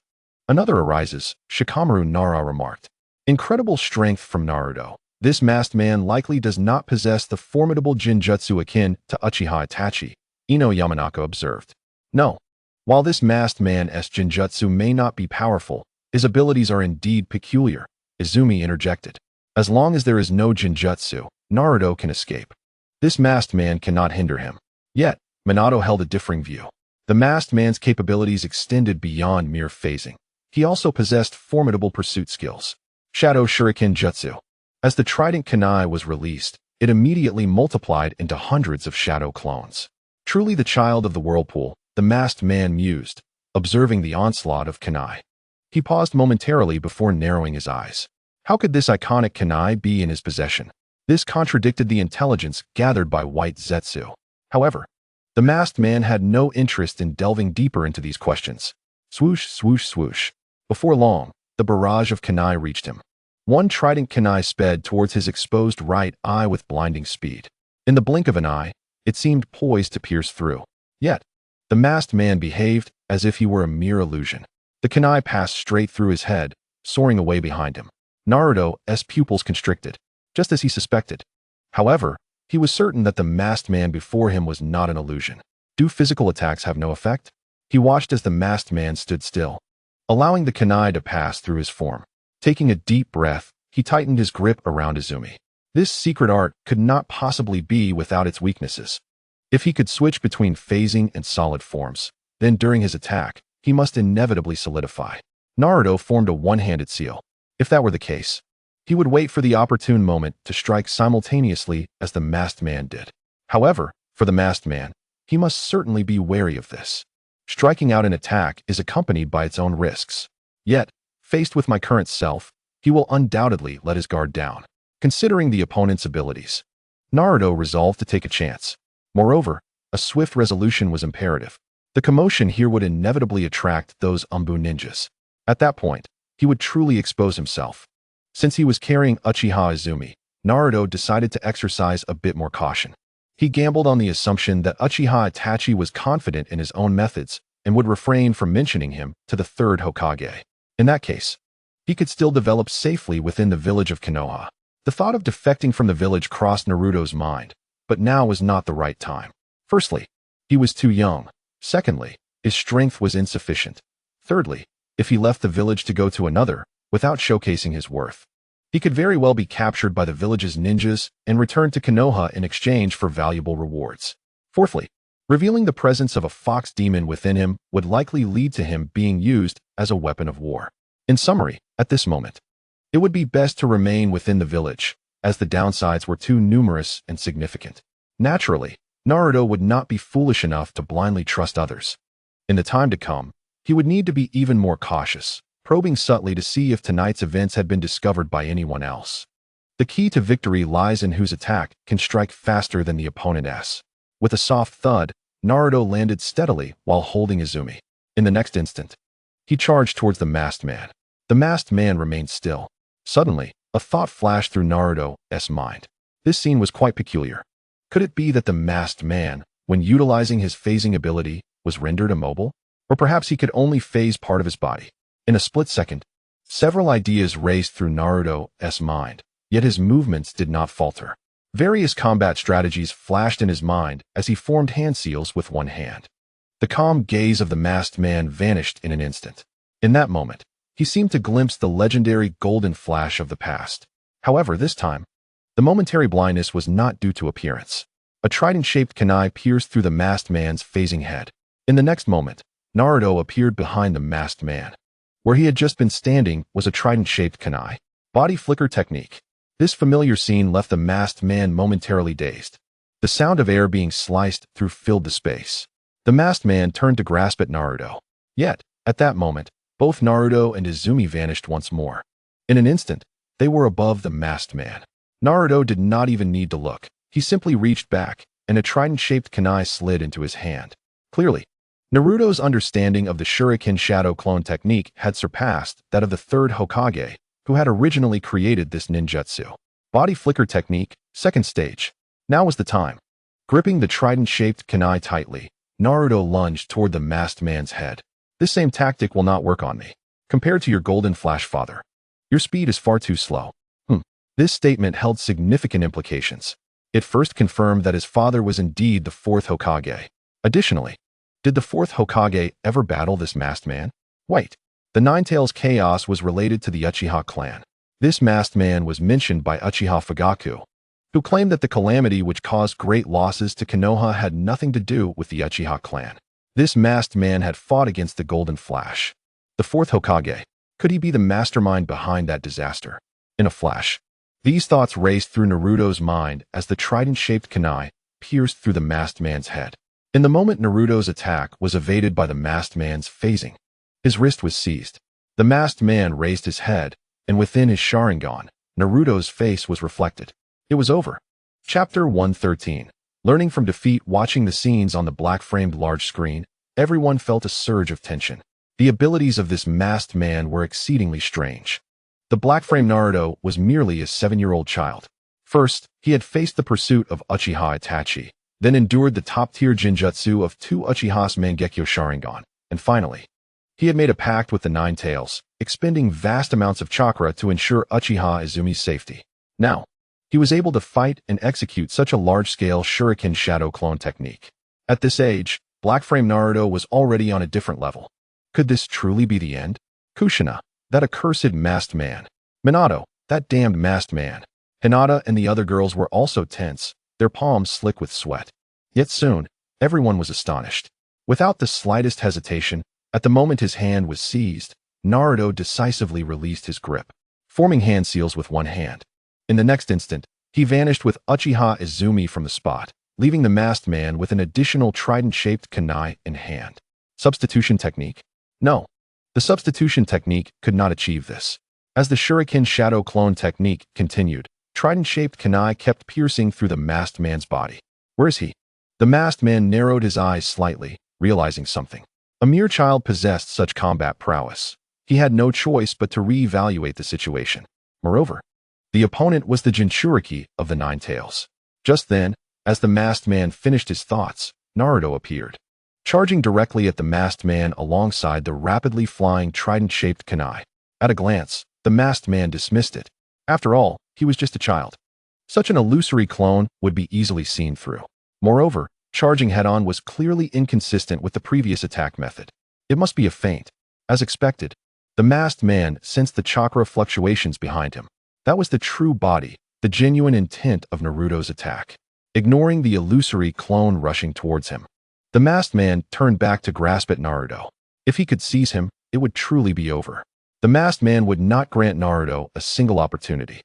Another arises, Shikamaru Nara remarked. Incredible strength from Naruto. This masked man likely does not possess the formidable Jinjutsu akin to Uchiha Itachi, Ino Yamanaka observed. No. While this masked man's Jinjutsu may not be powerful, his abilities are indeed peculiar, Izumi interjected. As long as there is no Jinjutsu, Naruto can escape. This masked man cannot hinder him. Yet, Minato held a differing view. The masked man's capabilities extended beyond mere phasing. He also possessed formidable pursuit skills. Shadow Shuriken Jutsu. As the Trident Kunai was released, it immediately multiplied into hundreds of shadow clones. Truly the child of the whirlpool, the masked man mused, observing the onslaught of kunai. He paused momentarily before narrowing his eyes. How could this iconic kunai be in his possession? This contradicted the intelligence gathered by White Zetsu. However, the masked man had no interest in delving deeper into these questions. Swoosh, swoosh, swoosh. Before long, the barrage of kunai reached him. One trident kunai sped towards his exposed right eye with blinding speed. In the blink of an eye, it seemed poised to pierce through. Yet, the masked man behaved as if he were a mere illusion. The kunai passed straight through his head, soaring away behind him. Naruto's pupils constricted, just as he suspected. However, he was certain that the masked man before him was not an illusion. Do physical attacks have no effect? He watched as the masked man stood still, allowing the kunai to pass through his form. Taking a deep breath, he tightened his grip around Izumi. This secret art could not possibly be without its weaknesses. If he could switch between phasing and solid forms, then during his attack, he must inevitably solidify. Naruto formed a one-handed seal. If that were the case, he would wait for the opportune moment to strike simultaneously as the masked man did. However, for the masked man, he must certainly be wary of this. Striking out an attack is accompanied by its own risks. Yet, faced with my current self, he will undoubtedly let his guard down. Considering the opponent's abilities, Naruto resolved to take a chance. Moreover, a swift resolution was imperative. The commotion here would inevitably attract those Umbu ninjas. At that point, he would truly expose himself. Since he was carrying Uchiha Izumi, Naruto decided to exercise a bit more caution. He gambled on the assumption that Uchiha Itachi was confident in his own methods and would refrain from mentioning him to the third Hokage. In that case, he could still develop safely within the village of Konoha. The thought of defecting from the village crossed Naruto's mind, but now was not the right time. Firstly, he was too young. Secondly, his strength was insufficient. Thirdly, if he left the village to go to another, without showcasing his worth, he could very well be captured by the village's ninjas and returned to Konoha in exchange for valuable rewards. Fourthly, revealing the presence of a fox demon within him would likely lead to him being used as a weapon of war. In summary, at this moment, it would be best to remain within the village, as the downsides were too numerous and significant. Naturally, Naruto would not be foolish enough to blindly trust others. In the time to come, he would need to be even more cautious, probing subtly to see if tonight's events had been discovered by anyone else. The key to victory lies in whose attack can strike faster than the opponent's. With a soft thud, Naruto landed steadily while holding Izumi. In the next instant, he charged towards the masked man. The masked man remained still. Suddenly, a thought flashed through Naruto's mind. This scene was quite peculiar. Could it be that the masked man, when utilizing his phasing ability, was rendered immobile? Or perhaps he could only phase part of his body? In a split second, several ideas raced through Naruto's mind, yet his movements did not falter. Various combat strategies flashed in his mind as he formed hand seals with one hand. The calm gaze of the masked man vanished in an instant. In that moment, he seemed to glimpse the legendary golden flash of the past. However, this time, the momentary blindness was not due to appearance. A trident-shaped kunai pierced through the masked man's phasing head. In the next moment, Naruto appeared behind the masked man. Where he had just been standing was a trident-shaped kunai. Body flicker technique. This familiar scene left the masked man momentarily dazed. The sound of air being sliced through filled the space. The masked man turned to grasp at Naruto. Yet, at that moment, Both Naruto and Izumi vanished once more. In an instant, they were above the masked man. Naruto did not even need to look. He simply reached back, and a trident-shaped kunai slid into his hand. Clearly, Naruto's understanding of the Shuriken Shadow Clone technique had surpassed that of the third Hokage, who had originally created this ninjutsu. Body flicker technique, second stage. Now was the time. Gripping the trident-shaped kunai tightly, Naruto lunged toward the masked man's head. This same tactic will not work on me. Compared to your golden flash father, your speed is far too slow. This statement held significant implications. It first confirmed that his father was indeed the fourth Hokage. Additionally, did the fourth Hokage ever battle this masked man? Wait, the Ninetales chaos was related to the Uchiha clan. This masked man was mentioned by Uchiha Fugaku, who claimed that the calamity which caused great losses to Konoha had nothing to do with the Uchiha clan. This masked man had fought against the Golden Flash. The fourth Hokage, could he be the mastermind behind that disaster? In a flash, these thoughts raced through Naruto's mind as the trident-shaped kunai pierced through the masked man's head. In the moment Naruto's attack was evaded by the masked man's phasing, his wrist was seized. The masked man raised his head, and within his Sharingan, Naruto's face was reflected. It was over. Chapter 113. Learning from defeat. Watching the scenes on the black-framed large screen, everyone felt a surge of tension. The abilities of this masked man were exceedingly strange. The black-framed Naruto was merely a 7-year-old child. First, he had faced the pursuit of Uchiha Itachi, then endured the top-tier Jinjutsu of 2 Uchiha's Mangekyo Sharingan, and finally, he had made a pact with the Ninetales, expending vast amounts of chakra to ensure Uchiha Izumi's safety. Now, he was able to fight and execute such a large-scale Shuriken Shadow Clone technique. At this age, black-framed Naruto was already on a different level. Could this truly be the end? Kushina, that accursed masked man. Minato, that damned masked man. Hinata and the other girls were also tense, their palms slick with sweat. Yet soon, everyone was astonished. Without the slightest hesitation, at the moment his hand was seized, Naruto decisively released his grip, forming hand seals with one hand. In the next instant, he vanished with Uchiha Izumi from the spot, leaving the masked man with an additional trident-shaped kunai in hand. Substitution technique? No. The substitution technique could not achieve this. As the Shuriken Shadow Clone technique continued, trident-shaped kunai kept piercing through the masked man's body. Where is he? The masked man narrowed his eyes slightly, realizing something. A mere child possessed such combat prowess. He had no choice but to reevaluate the situation. Moreover, the opponent was the Jinchuriki of the Ninetales. Just then, as the masked man finished his thoughts, Naruto appeared, charging directly at the masked man alongside the rapidly flying trident-shaped kunai. At a glance, the masked man dismissed it. After all, he was just a child. Such an illusory clone would be easily seen through. Moreover, charging head-on was clearly inconsistent with the previous attack method. It must be a feint. As expected, the masked man sensed the chakra fluctuations behind him. That was the true body, the genuine intent of Naruto's attack. Ignoring the illusory clone rushing towards him, the masked man turned back to grasp at Naruto. If he could seize him, it would truly be over. The masked man would not grant Naruto a single opportunity.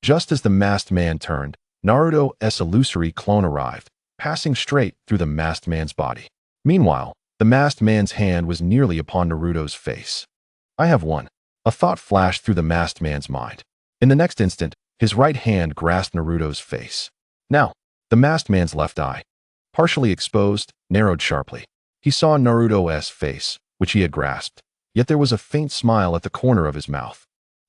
Just as the masked man turned, Naruto's illusory clone arrived, passing straight through the masked man's body. Meanwhile, the masked man's hand was nearly upon Naruto's face. I have won. A thought flashed through the masked man's mind. In the next instant, his right hand grasped Naruto's face. Now, the masked man's left eye, partially exposed, narrowed sharply. He saw Naruto's face, which he had grasped, yet there was a faint smile at the corner of his mouth.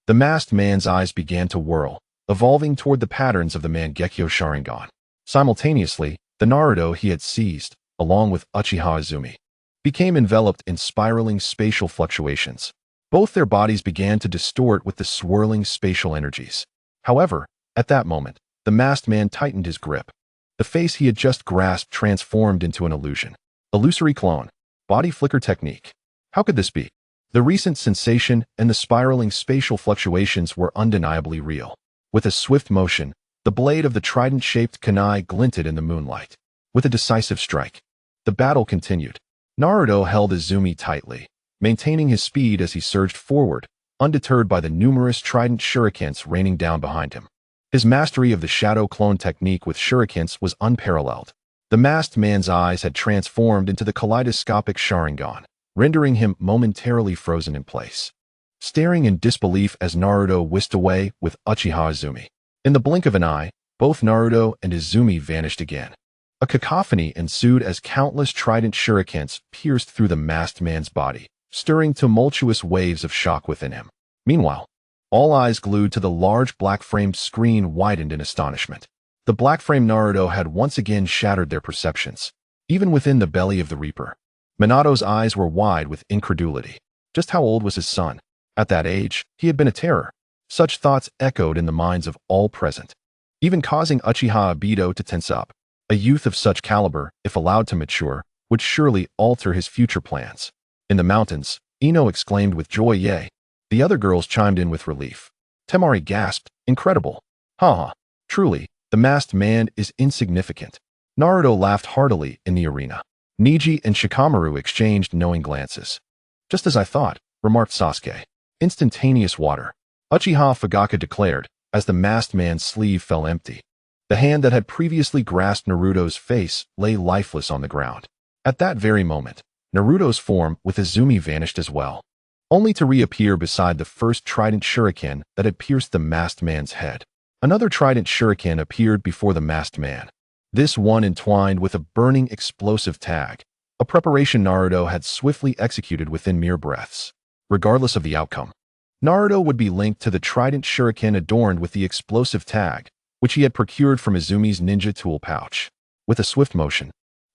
The masked man's eyes began to whirl, evolving toward the patterns of the Mangekyo Sharingan. Simultaneously, the Naruto he had seized, along with Uchiha Izumi, became enveloped in spiraling spatial fluctuations. Both their bodies began to distort with the swirling spatial energies. However, at that moment, the masked man tightened his grip. The face he had just grasped transformed into an illusion. Illusory clone. Body flicker technique. How could this be? The recent sensation and the spiraling spatial fluctuations were undeniably real. With a swift motion, the blade of the trident-shaped kunai glinted in the moonlight. With a decisive strike, the battle continued. Naruto held Izumi tightly, maintaining his speed as he surged forward, undeterred by the numerous trident shurikens raining down behind him. His mastery of the shadow clone technique with shurikens was unparalleled. The masked man's eyes had transformed into the kaleidoscopic Sharingan, rendering him momentarily frozen in place, staring in disbelief as Naruto whisked away with Uchiha Izumi. In the blink of an eye, both Naruto and Izumi vanished again. A cacophony ensued as countless trident shurikens pierced through the masked man's body, stirring tumultuous waves of shock within him. Meanwhile, all eyes glued to the large black-framed screen widened in astonishment. The black-framed Naruto had once again shattered their perceptions, even within the belly of the Reaper. Minato's eyes were wide with incredulity. Just how old was his son? At that age, he had been a terror. Such thoughts echoed in the minds of all present, even causing Uchiha Obito to tense up. A youth of such caliber, if allowed to mature, would surely alter his future plans. In the mountains, Ino exclaimed with joy, "Yay!" The other girls chimed in with relief. Temari gasped, "Incredible! Haha, truly, the masked man is insignificant." Naruto laughed heartily in the arena. Neji and Shikamaru exchanged knowing glances. "Just as I thought," remarked Sasuke. "Instantaneous water." Uchiha Fugaka declared, as the masked man's sleeve fell empty. The hand that had previously grasped Naruto's face lay lifeless on the ground. At that very moment, Naruto's form with Izumi vanished as well, only to reappear beside the first trident shuriken that had pierced the masked man's head. Another trident shuriken appeared before the masked man, this one entwined with a burning explosive tag, a preparation Naruto had swiftly executed within mere breaths. Regardless of the outcome, Naruto would be linked to the trident shuriken adorned with the explosive tag, which he had procured from Izumi's ninja tool pouch. With a swift motion,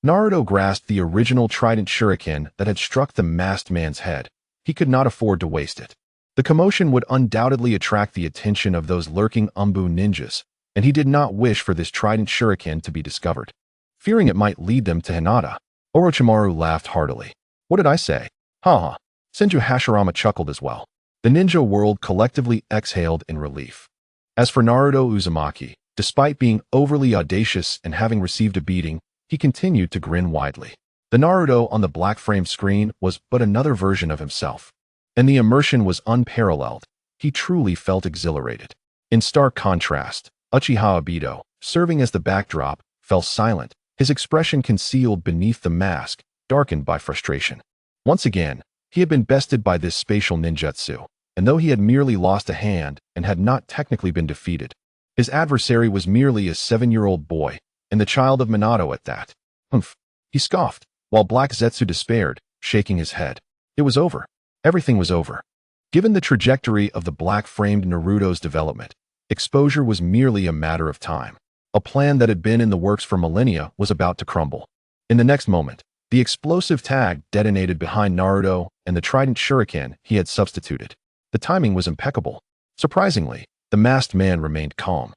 Naruto grasped the original trident shuriken that had struck the masked man's head. He could not afford to waste it. The commotion would undoubtedly attract the attention of those lurking Umbu ninjas, and he did not wish for this trident shuriken to be discovered. Fearing it might lead them to Hinata, Orochimaru laughed heartily. "What did I say? Haha." Senju Hashirama chuckled as well. The ninja world collectively exhaled in relief. As for Naruto Uzumaki, despite being overly audacious and having received a beating, he continued to grin widely. The Naruto on the black-framed screen was but another version of himself, and the immersion was unparalleled. He truly felt exhilarated. In stark contrast, Uchiha Obito, serving as the backdrop, fell silent, his expression concealed beneath the mask, darkened by frustration. Once again, he had been bested by this spatial ninjutsu, and though he had merely lost a hand and had not technically been defeated, his adversary was merely a 7-year-old boy, and the child of Minato at that. Humph, he scoffed, while Black Zetsu despaired, shaking his head. It was over. Everything was over. Given the trajectory of the black-framed Naruto's development, exposure was merely a matter of time. A plan that had been in the works for millennia was about to crumble. In the next moment, the explosive tag detonated behind Naruto and the trident shuriken he had substituted. The timing was impeccable. Surprisingly, the masked man remained calm,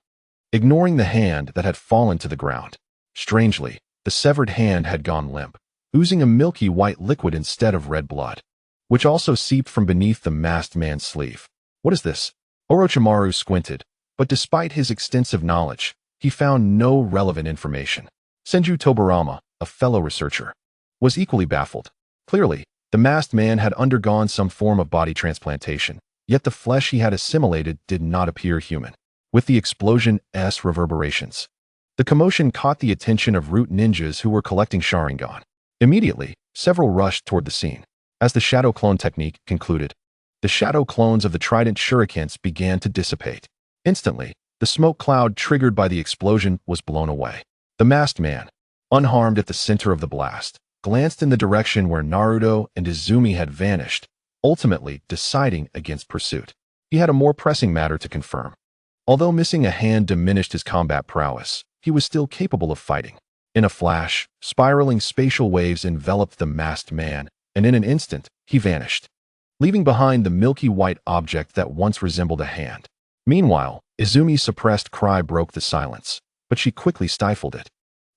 ignoring the hand that had fallen to the ground. Strangely, the severed hand had gone limp, oozing a milky white liquid instead of red blood, which also seeped from beneath the masked man's sleeve. "What is this?" Orochimaru squinted, but despite his extensive knowledge, he found no relevant information. Senju Tobirama, a fellow researcher, was equally baffled. Clearly, the masked man had undergone some form of body transplantation, yet the flesh he had assimilated did not appear human. With the explosion's reverberations, the commotion caught the attention of root ninjas who were collecting Sharingan. Immediately, several rushed toward the scene. As the shadow clone technique concluded, the shadow clones of the trident shurikens began to dissipate. Instantly, the smoke cloud triggered by the explosion was blown away. The masked man, unharmed at the center of the blast, glanced in the direction where Naruto and Izumi had vanished, ultimately deciding against pursuit. He had a more pressing matter to confirm. Although missing a hand diminished his combat prowess, he was still capable of fighting. In a flash, spiraling spatial waves enveloped the masked man, and in an instant, he vanished, leaving behind the milky white object that once resembled a hand. Meanwhile, Izumi's suppressed cry broke the silence, but she quickly stifled it,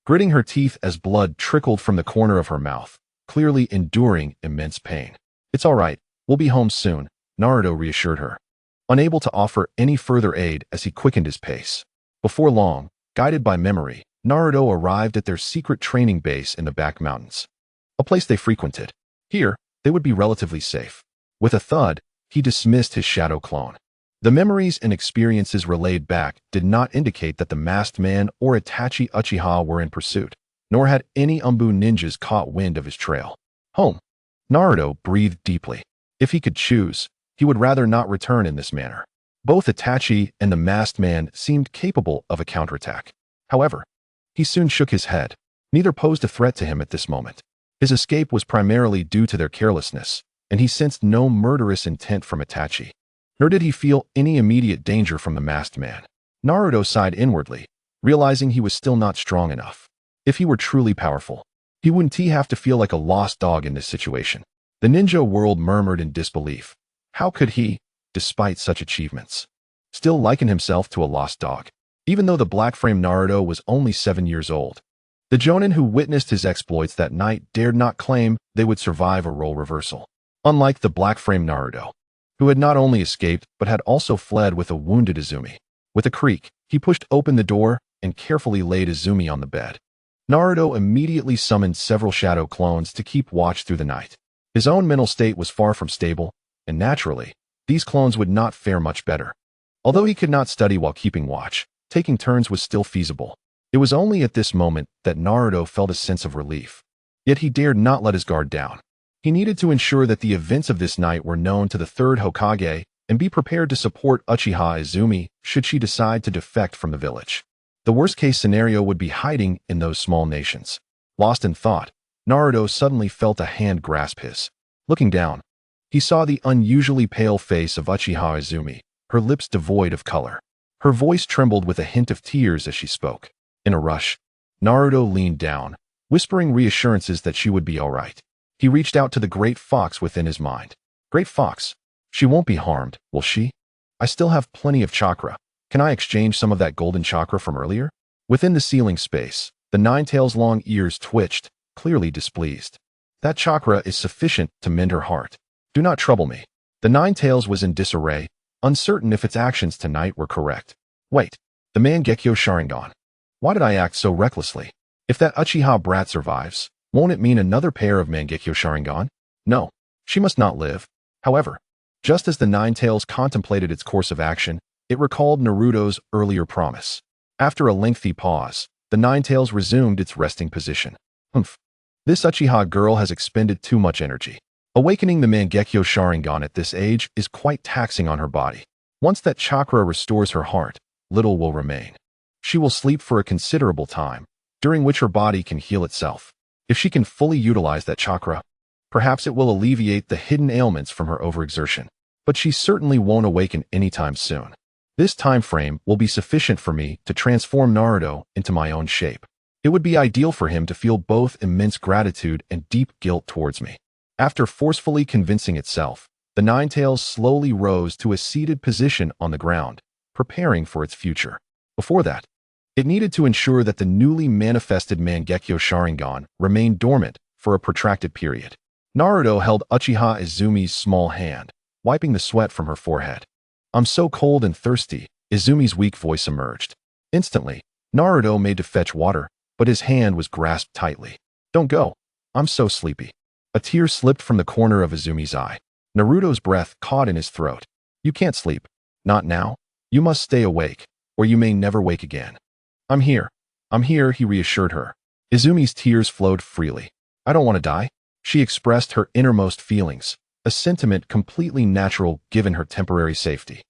gritting her teeth as blood trickled from the corner of her mouth, clearly enduring immense pain. "It's all right, we'll be home soon," Naruto reassured her, unable to offer any further aid as he quickened his pace. Before long, guided by memory, Naruto arrived at their secret training base in the back mountains, a place they frequented. Here, they would be relatively safe. With a thud, he dismissed his shadow clone. The memories and experiences relayed back did not indicate that the masked man or Itachi Uchiha were in pursuit, nor had any Umbu ninjas caught wind of his trail. Home. Naruto breathed deeply. If he could choose, he would rather not return in this manner. Both Itachi and the masked man seemed capable of a counterattack. However, he soon shook his head. Neither posed a threat to him at this moment. His escape was primarily due to their carelessness, and he sensed no murderous intent from Itachi. Nor did he feel any immediate danger from the masked man. Naruto sighed inwardly, realizing he was still not strong enough. If he were truly powerful, he wouldn't have to feel like a lost dog in this situation. The ninja world murmured in disbelief. How could he, despite such achievements, still liken himself to a lost dog? Even though the black-frame Naruto was only 7 years old, the Jonin who witnessed his exploits that night dared not claim they would survive a role reversal. Unlike the black-frame Naruto, who had not only escaped but had also fled with a wounded Izumi. With a creak, he pushed open the door and carefully laid Izumi on the bed. Naruto immediately summoned several shadow clones to keep watch through the night. His own mental state was far from stable, and naturally, these clones would not fare much better. Although he could not study while keeping watch, taking turns was still feasible. It was only at this moment that Naruto felt a sense of relief. Yet he dared not let his guard down. He needed to ensure that the events of this night were known to the third Hokage and be prepared to support Uchiha Izumi should she decide to defect from the village. The worst-case scenario would be hiding in those small nations. Lost in thought, Naruto suddenly felt a hand grasp his. Looking down, he saw the unusually pale face of Uchiha Izumi, her lips devoid of color. Her voice trembled with a hint of tears as she spoke. In a rush, Naruto leaned down, whispering reassurances that she would be all right. He reached out to the great fox within his mind. Great fox, she won't be harmed, will she? I still have plenty of chakra. Can I exchange some of that golden chakra from earlier? Within the ceiling space, the Nine-Tails' long ears twitched, clearly displeased. That chakra is sufficient to mend her heart. Do not trouble me. The Nine-Tails was in disarray, uncertain if its actions tonight were correct. Wait, the Mangekyo Sharingan. Why did I act so recklessly? If that Uchiha brat survives, won't it mean another pair of Mangekyo Sharingan? No, she must not live. However, just as the Nine-Tails contemplated its course of action, it recalled Naruto's earlier promise. After a lengthy pause, the Nine-Tails resumed its resting position. This Uchiha girl has expended too much energy. Awakening the Mangekyo Sharingan at this age is quite taxing on her body. Once that chakra restores her heart, little will remain. She will sleep for a considerable time, during which her body can heal itself. If she can fully utilize that chakra, perhaps it will alleviate the hidden ailments from her overexertion. But she certainly won't awaken anytime soon. This time frame will be sufficient for me to transform Naruto into my own shape. It would be ideal for him to feel both immense gratitude and deep guilt towards me. After forcefully convincing itself, the Nine-Tails slowly rose to a seated position on the ground, preparing for its future. Before that, it needed to ensure that the newly manifested Mangekyo Sharingan remained dormant for a protracted period. Naruto held Uchiha Izumi's small hand, wiping the sweat from her forehead. I'm so cold and thirsty, Izumi's weak voice emerged. Instantly, Naruto made to fetch water, but his hand was grasped tightly. Don't go. I'm so sleepy. A tear slipped from the corner of Izumi's eye. Naruto's breath caught in his throat. You can't sleep. Not now. You must stay awake, or you may never wake again. I'm here, he reassured her. Izumi's tears flowed freely. I don't want to die. She expressed her innermost feelings, a sentiment completely natural given her temporary safety.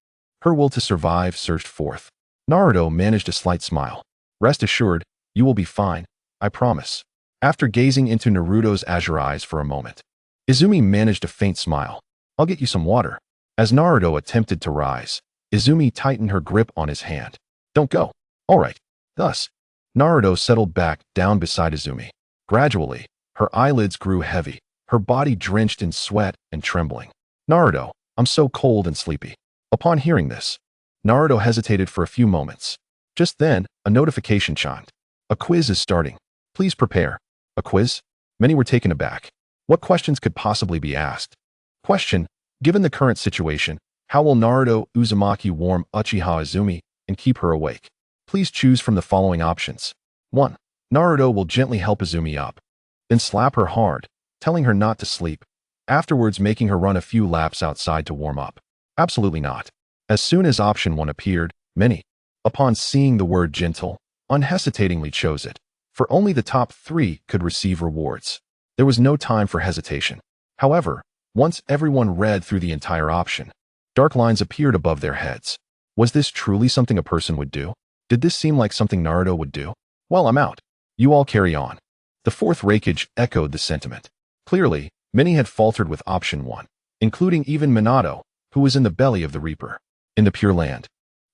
Her will to survive surged forth. Naruto managed a slight smile. Rest assured, you will be fine, I promise. After gazing into Naruto's azure eyes for a moment, Izumi managed a faint smile. I'll get you some water. As Naruto attempted to rise, Izumi tightened her grip on his hand. Don't go. All right. Thus, Naruto settled back down beside Izumi. Gradually, her eyelids grew heavy, her body drenched in sweat and trembling. Naruto, I'm so cold and sleepy. Upon hearing this, Naruto hesitated for a few moments. Just then, a notification chimed. A quiz is starting. Please prepare. A quiz? Many were taken aback. What questions could possibly be asked? Question: given the current situation, how will Naruto Uzumaki warm Uchiha Izumi and keep her awake? Please choose from the following options. 1. Naruto will gently help Izumi up, then slap her hard, telling her not to sleep, afterwards making her run a few laps outside to warm up. Absolutely not. As soon as option 1 appeared, many, upon seeing the word gentle, unhesitatingly chose it, for only the top 3 could receive rewards. There was no time for hesitation. However, once everyone read through the entire option, dark lines appeared above their heads. Was this truly something a person would do? Did this seem like something Naruto would do? Well, I'm out. You all carry on. The fourth Raikage echoed the sentiment. Clearly, many had faltered with option 1, including even Minato, who was in the belly of the Reaper. In the Pure Land,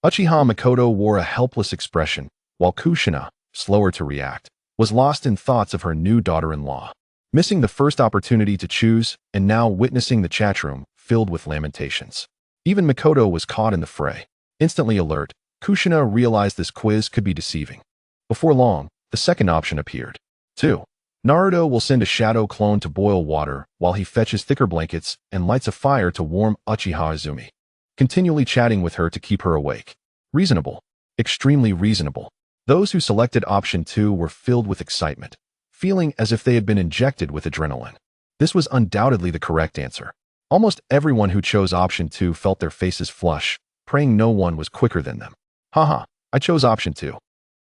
Uchiha Mikoto wore a helpless expression, while Kushina, slower to react, was lost in thoughts of her new daughter-in-law. Missing the first opportunity to choose, and now witnessing the chatroom filled with lamentations. Even Mikoto was caught in the fray. Instantly alert, Kushina realized this quiz could be deceiving. Before long, the second option appeared. 2. Naruto will send a shadow clone to boil water while he fetches thicker blankets and lights a fire to warm Uchiha Izumi, continually chatting with her to keep her awake. Reasonable. Extremely reasonable. Those who selected option 2 were filled with excitement, feeling as if they had been injected with adrenaline. This was undoubtedly the correct answer. Almost everyone who chose option 2 felt their faces flush, praying no one was quicker than them. Haha, I chose option 2.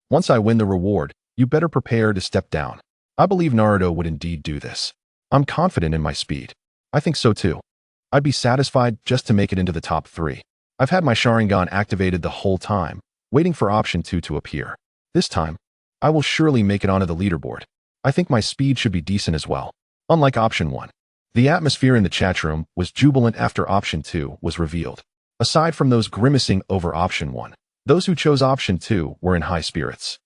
Once I win the reward, you better prepare to step down. I believe Naruto would indeed do this. I'm confident in my speed. I think so too. I'd be satisfied just to make it into the top 3. I've had my Sharingan activated the whole time, waiting for option 2 to appear. This time, I will surely make it onto the leaderboard. I think my speed should be decent as well. Unlike option 1. The atmosphere in the chatroom was jubilant after option 2 was revealed. Aside from those grimacing over option 1, those who chose option 2 were in high spirits.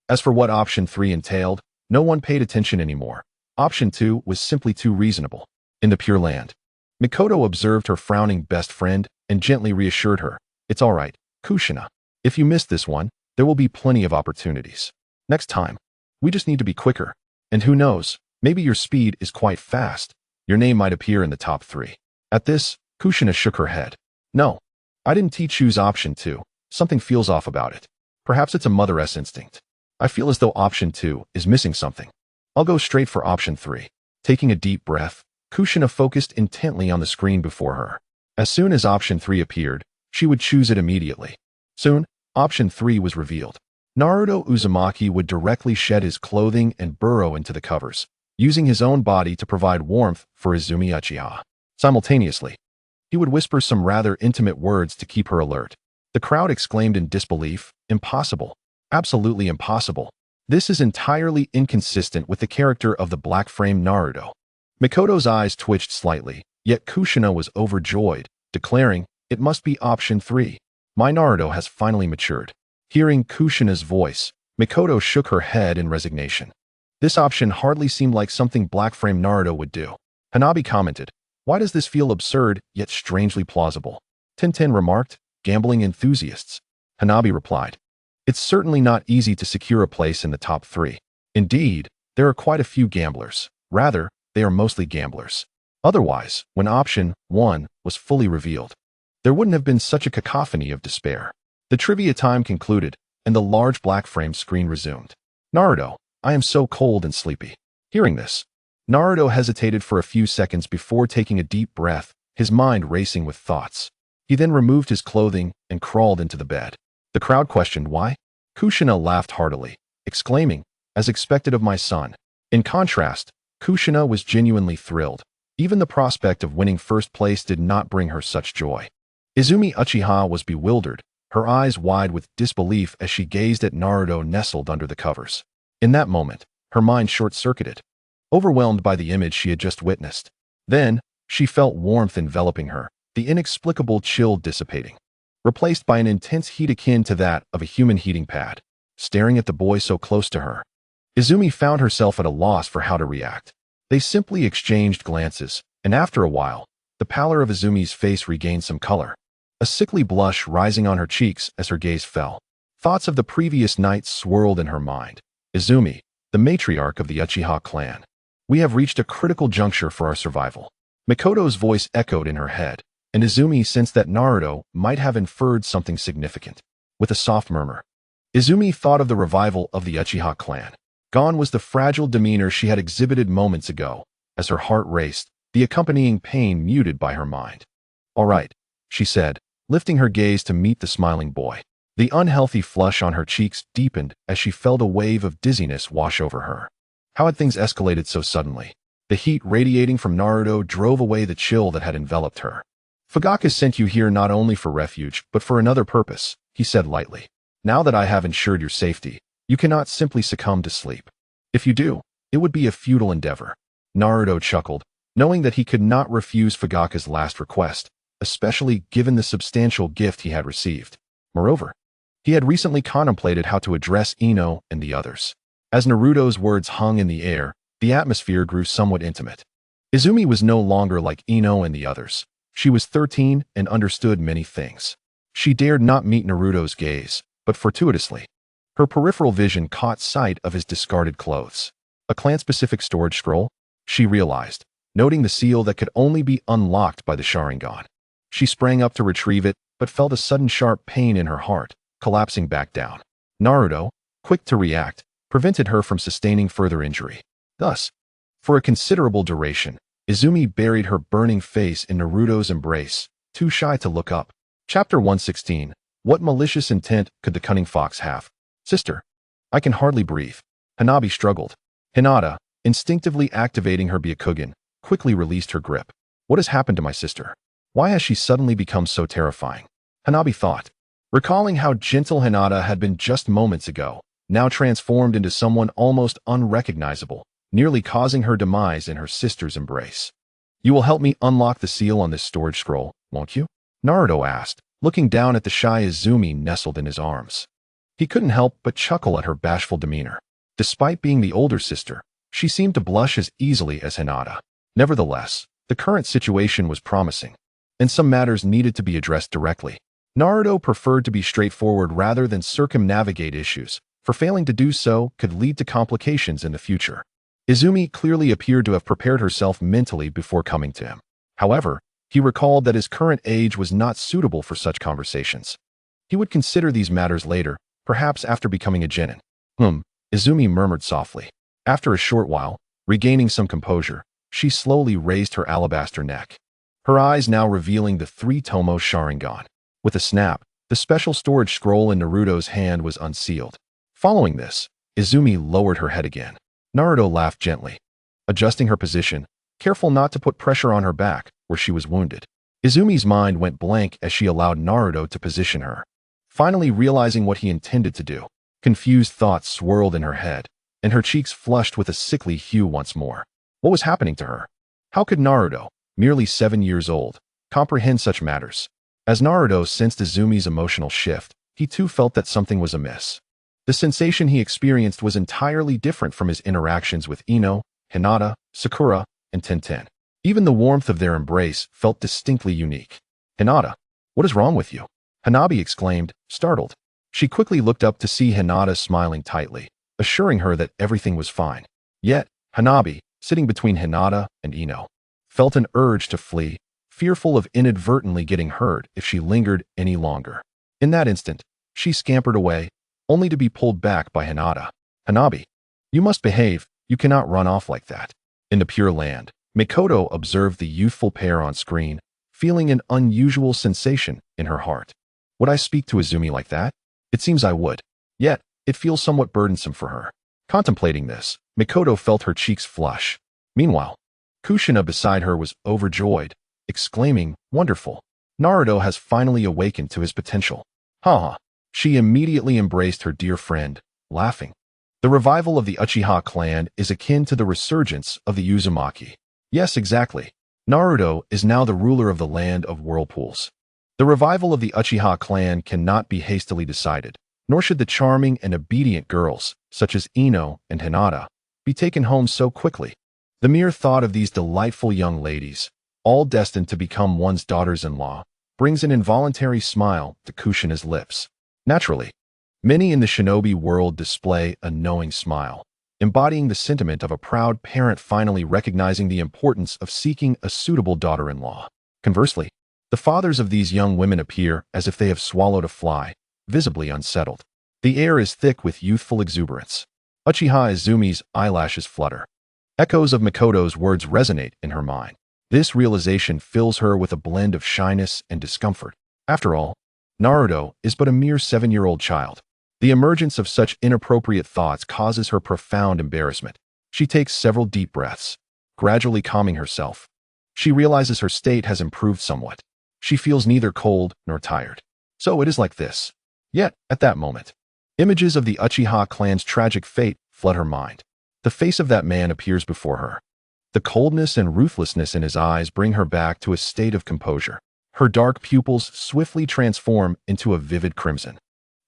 As for what option 3 entailed, no one paid attention anymore. Option 2 was simply too reasonable. In the Pure Land, Mikoto observed her frowning best friend and gently reassured her, "It's all right, Kushina. If you missed this one, there will be plenty of opportunities. Next time, we just need to be quicker. And who knows, maybe your speed is quite fast. Your name might appear in the top 3. At this, Kushina shook her head. No, I didn't choose option 2. Something feels off about it. Perhaps it's a mother-s instinct. I feel as though option 2 is missing something. I'll go straight for option 3. Taking a deep breath, Kushina focused intently on the screen before her. As soon as option 3 appeared, she would choose it immediately. Soon, option 3 was revealed. Naruto Uzumaki would directly shed his clothing and burrow into the covers, using his own body to provide warmth for Izumi Uchiha. Simultaneously, he would whisper some rather intimate words to keep her alert. The crowd exclaimed in disbelief, "Impossible. Absolutely impossible. This is entirely inconsistent with the character of the black-framed Naruto." Mikoto's eyes twitched slightly, yet Kushina was overjoyed, declaring, "It must be option 3. My Naruto has finally matured." Hearing Kushina's voice, Mikoto shook her head in resignation. This option hardly seemed like something black-framed Naruto would do. Hanabi commented, "Why does this feel absurd, yet strangely plausible?" Tintin remarked, "Gambling enthusiasts." Hanabi replied, "It's certainly not easy to secure a place in the top 3. Indeed, there are quite a few gamblers. Rather, they are mostly gamblers. Otherwise, when option 1 was fully revealed, there wouldn't have been such a cacophony of despair." The trivia time concluded, and the large black-framed screen resumed. "Naruto, I am so cold and sleepy." Hearing this, Naruto hesitated for a few seconds before taking a deep breath, his mind racing with thoughts. He then removed his clothing and crawled into the bed. The crowd questioned why. Kushina laughed heartily, exclaiming, "As expected of my son." In contrast, Kushina was genuinely thrilled. Even the prospect of winning first place did not bring her such joy. Izumi Uchiha was bewildered, her eyes wide with disbelief as she gazed at Naruto nestled under the covers. In that moment, her mind short-circuited, overwhelmed by the image she had just witnessed. Then, she felt warmth enveloping her, the inexplicable chill dissipating, replaced by an intense heat akin to that of a human heating pad, staring at the boy so close to her. Izumi found herself at a loss for how to react. They simply exchanged glances, and after a while, the pallor of Izumi's face regained some color, a sickly blush rising on her cheeks as her gaze fell. Thoughts of the previous night swirled in her mind. Izumi, the matriarch of the Uchiha clan. We have reached a critical juncture for our survival. Mikoto's voice echoed in her head, and Izumi sensed that Naruto might have inferred something significant. With a soft murmur, Izumi thought of the revival of the Uchiha clan. Gone was the fragile demeanor she had exhibited moments ago. As her heart raced, the accompanying pain muted by her mind. "All right," she said, lifting her gaze to meet the smiling boy. The unhealthy flush on her cheeks deepened as she felt a wave of dizziness wash over her. How had things escalated so suddenly? The heat radiating from Naruto drove away the chill that had enveloped her. Fugaka sent you here not only for refuge, but for another purpose, he said lightly. Now that I have ensured your safety, you cannot simply succumb to sleep. If you do, it would be a futile endeavor. Naruto chuckled, knowing that he could not refuse Fugaka's last request, especially given the substantial gift he had received. Moreover, he had recently contemplated how to address Ino and the others. As Naruto's words hung in the air, the atmosphere grew somewhat intimate. Izumi was no longer like Ino and the others. She was 13 and understood many things. She dared not meet Naruto's gaze, but fortuitously, her peripheral vision caught sight of his discarded clothes. A clan-specific storage scroll, she realized, noting the seal that could only be unlocked by the Sharingan. She sprang up to retrieve it, but felt a sudden sharp pain in her heart, collapsing back down. Naruto, quick to react, prevented her from sustaining further injury. Thus, for a considerable duration, Izumi buried her burning face in Naruto's embrace, too shy to look up. Chapter 116. What malicious intent could the cunning fox have? Sister, I can hardly breathe. Hanabi struggled. Hinata, instinctively activating her Byakugan, quickly released her grip. What has happened to my sister? Why has she suddenly become so terrifying? Hanabi thought, recalling how gentle Hinata had been just moments ago, now transformed into someone almost unrecognizable, nearly causing her demise in her sister's embrace. You will help me unlock the seal on this storage scroll, won't you? Naruto asked, looking down at the shy Izumi nestled in his arms. He couldn't help but chuckle at her bashful demeanor. Despite being the older sister, she seemed to blush as easily as Hinata. Nevertheless, the current situation was promising, and some matters needed to be addressed directly. Naruto preferred to be straightforward rather than circumnavigate issues, for failing to do so could lead to complications in the future. Izumi clearly appeared to have prepared herself mentally before coming to him. However, he recalled that his current age was not suitable for such conversations. He would consider these matters later, perhaps after becoming a genin. Izumi murmured softly. After a short while, regaining some composure, she slowly raised her alabaster neck, her eyes now revealing the three-tomo Sharingan. With a snap, the special storage scroll in Naruto's hand was unsealed. Following this, Izumi lowered her head again. Naruto laughed gently, adjusting her position, careful not to put pressure on her back, where she was wounded. Izumi's mind went blank as she allowed Naruto to position her. Finally realizing what he intended to do, confused thoughts swirled in her head, and her cheeks flushed with a sickly hue once more. What was happening to her? How could Naruto, merely 7 years old, comprehend such matters? As Naruto sensed Izumi's emotional shift, he too felt that something was amiss. The sensation he experienced was entirely different from his interactions with Ino, Hinata, Sakura, and Tenten. Even the warmth of their embrace felt distinctly unique. Hinata, what is wrong with you? Hanabi exclaimed, startled. She quickly looked up to see Hinata smiling tightly, assuring her that everything was fine. Yet, Hanabi, sitting between Hinata and Ino, felt an urge to flee, fearful of inadvertently getting hurt if she lingered any longer. In that instant, she scampered away, only to be pulled back by Hinata. Hanabi, you must behave, you cannot run off like that. In the Pure Land, Mikoto observed the youthful pair on screen, feeling an unusual sensation in her heart. Would I speak to Izumi like that? It seems I would. Yet, it feels somewhat burdensome for her. Contemplating this, Mikoto felt her cheeks flush. Meanwhile, Kushina beside her was overjoyed, exclaiming, wonderful. Naruto has finally awakened to his potential. Haha. She immediately embraced her dear friend, laughing. The revival of the Uchiha clan is akin to the resurgence of the Uzumaki. Yes, exactly. Naruto is now the ruler of the land of whirlpools. The revival of the Uchiha clan cannot be hastily decided, nor should the charming and obedient girls, such as Ino and Hinata, be taken home so quickly. The mere thought of these delightful young ladies, all destined to become one's daughters-in-law, brings an involuntary smile to Kushina's lips. Naturally, many in the shinobi world display a knowing smile, embodying the sentiment of a proud parent finally recognizing the importance of seeking a suitable daughter-in-law. Conversely, the fathers of these young women appear as if they have swallowed a fly, visibly unsettled. The air is thick with youthful exuberance. Uchiha Izumi's eyelashes flutter. Echoes of Mikoto's words resonate in her mind. This realization fills her with a blend of shyness and discomfort. After all, Naruto is but a mere 7-year-old child. The emergence of such inappropriate thoughts causes her profound embarrassment. She takes several deep breaths. gradually calming herself. She realizes her state has improved somewhat. She feels neither cold nor tired. So it is like this. Yet, at that moment, images of the Uchiha clan's tragic fate flood her mind. The face of that man appears before her. The coldness and ruthlessness in his eyes bring her back to a state of composure. Her dark pupils swiftly transform into a vivid crimson.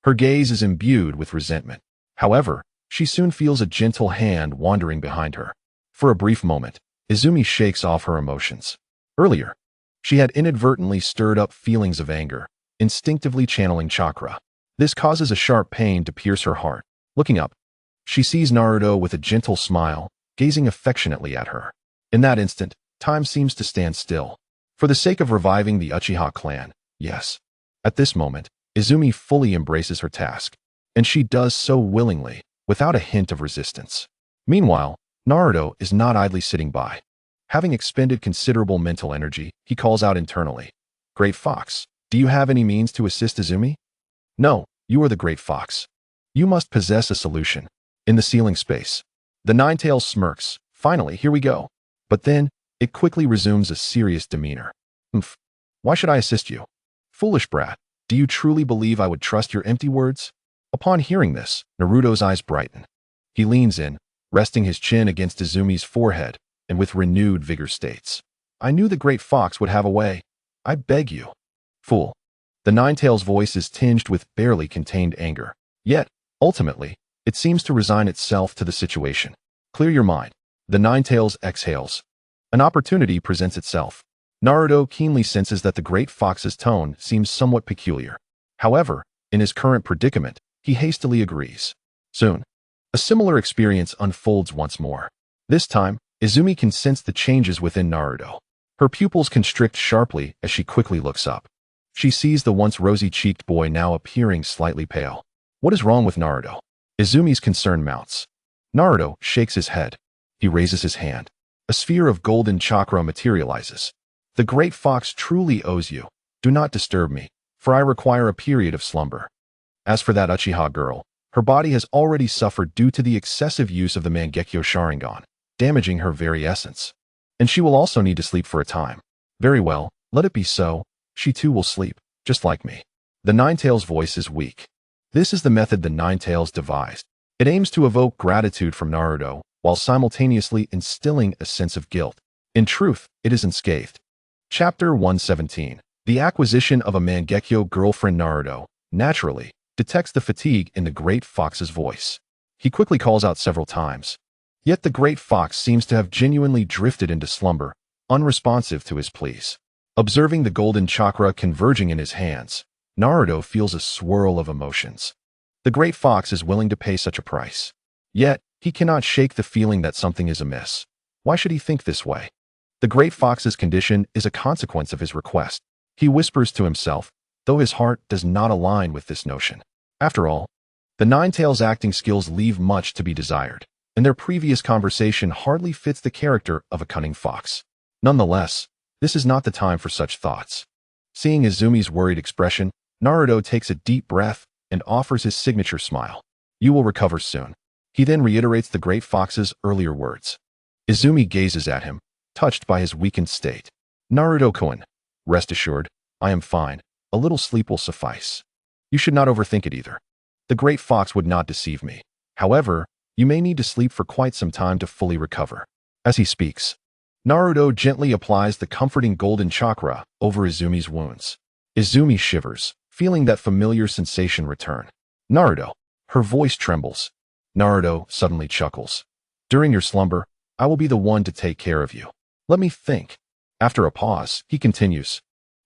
Her gaze is imbued with resentment. However, she soon feels a gentle hand wandering behind her. For a brief moment, Izumi shakes off her emotions. Earlier, she had inadvertently stirred up feelings of anger, instinctively channeling chakra. This causes a sharp pain to pierce her heart. Looking up, she sees Naruto with a gentle smile, gazing affectionately at her. In that instant, time seems to stand still. For the sake of reviving the Uchiha clan, yes. At this moment, Izumi fully embraces her task, and she does so willingly, without a hint of resistance. Meanwhile, Naruto is not idly sitting by. Having expended considerable mental energy, he calls out internally, "Great Fox, do you have any means to assist Izumi?" "No, you are the Great Fox. You must possess a solution." In the ceiling space, the Ninetales smirks. "Finally, here we go." But then, it quickly resumes a serious demeanor. Why should I assist you?" "Foolish brat, do you truly believe I would trust your empty words?" Upon hearing this, Naruto's eyes brighten. He leans in, resting his chin against Izumi's forehead, and with renewed vigor states, "I knew the Great Fox would have a way. I beg you." "Fool." The Ninetales' voice is tinged with barely contained anger. Yet, ultimately, it seems to resign itself to the situation. "Clear your mind." The Ninetales exhales. An opportunity presents itself. Naruto keenly senses that the Great Fox's tone seems somewhat peculiar. However, in his current predicament, he hastily agrees. Soon, a similar experience unfolds once more. This time, Izumi can sense the changes within Naruto. Her pupils constrict sharply as she quickly looks up. She sees the once rosy-cheeked boy now appearing slightly pale. What is wrong with Naruto? Izumi's concern mounts. Naruto shakes his head. He raises his hand. A sphere of golden chakra materializes. "The Great Fox truly owes you. Do not disturb me, for I require a period of slumber." As for that Uchiha girl, her body has already suffered due to the excessive use of the Mangekyo Sharingan, damaging her very essence. And she will also need to sleep for a time. Very well, let it be so. She too will sleep, just like me. The Ninetales' voice is weak. This is the method the Ninetales devised. It aims to evoke gratitude from Naruto, while simultaneously instilling a sense of guilt. In truth, it is unscathed. Chapter 117. The acquisition of a Mangekyo girlfriend. Naruto, naturally, detects the fatigue in the Great Fox's voice. He quickly calls out several times. Yet the Great Fox seems to have genuinely drifted into slumber, unresponsive to his pleas. Observing the golden chakra converging in his hands, Naruto feels a swirl of emotions. The Great Fox is willing to pay such a price. Yet, he cannot shake the feeling that something is amiss. Why should he think this way? The Great Fox's condition is a consequence of his request. He whispers to himself, though his heart does not align with this notion. After all, the Ninetales' acting skills leave much to be desired, and their previous conversation hardly fits the character of a cunning fox. Nonetheless, this is not the time for such thoughts. Seeing Izumi's worried expression, Naruto takes a deep breath and offers his signature smile. "You will recover soon." He then reiterates the Great Fox's earlier words. Izumi gazes at him, touched by his weakened state. "Naruto-kun, rest assured, I am fine. A little sleep will suffice. You should not overthink it either. The Great Fox would not deceive me. However, you may need to sleep for quite some time to fully recover." As he speaks, Naruto gently applies the comforting golden chakra over Izumi's wounds. Izumi shivers, feeling that familiar sensation return. "Naruto." Her voice trembles. Naruto suddenly chuckles. "During your slumber, I will be the one to take care of you. Let me think." After a pause, he continues.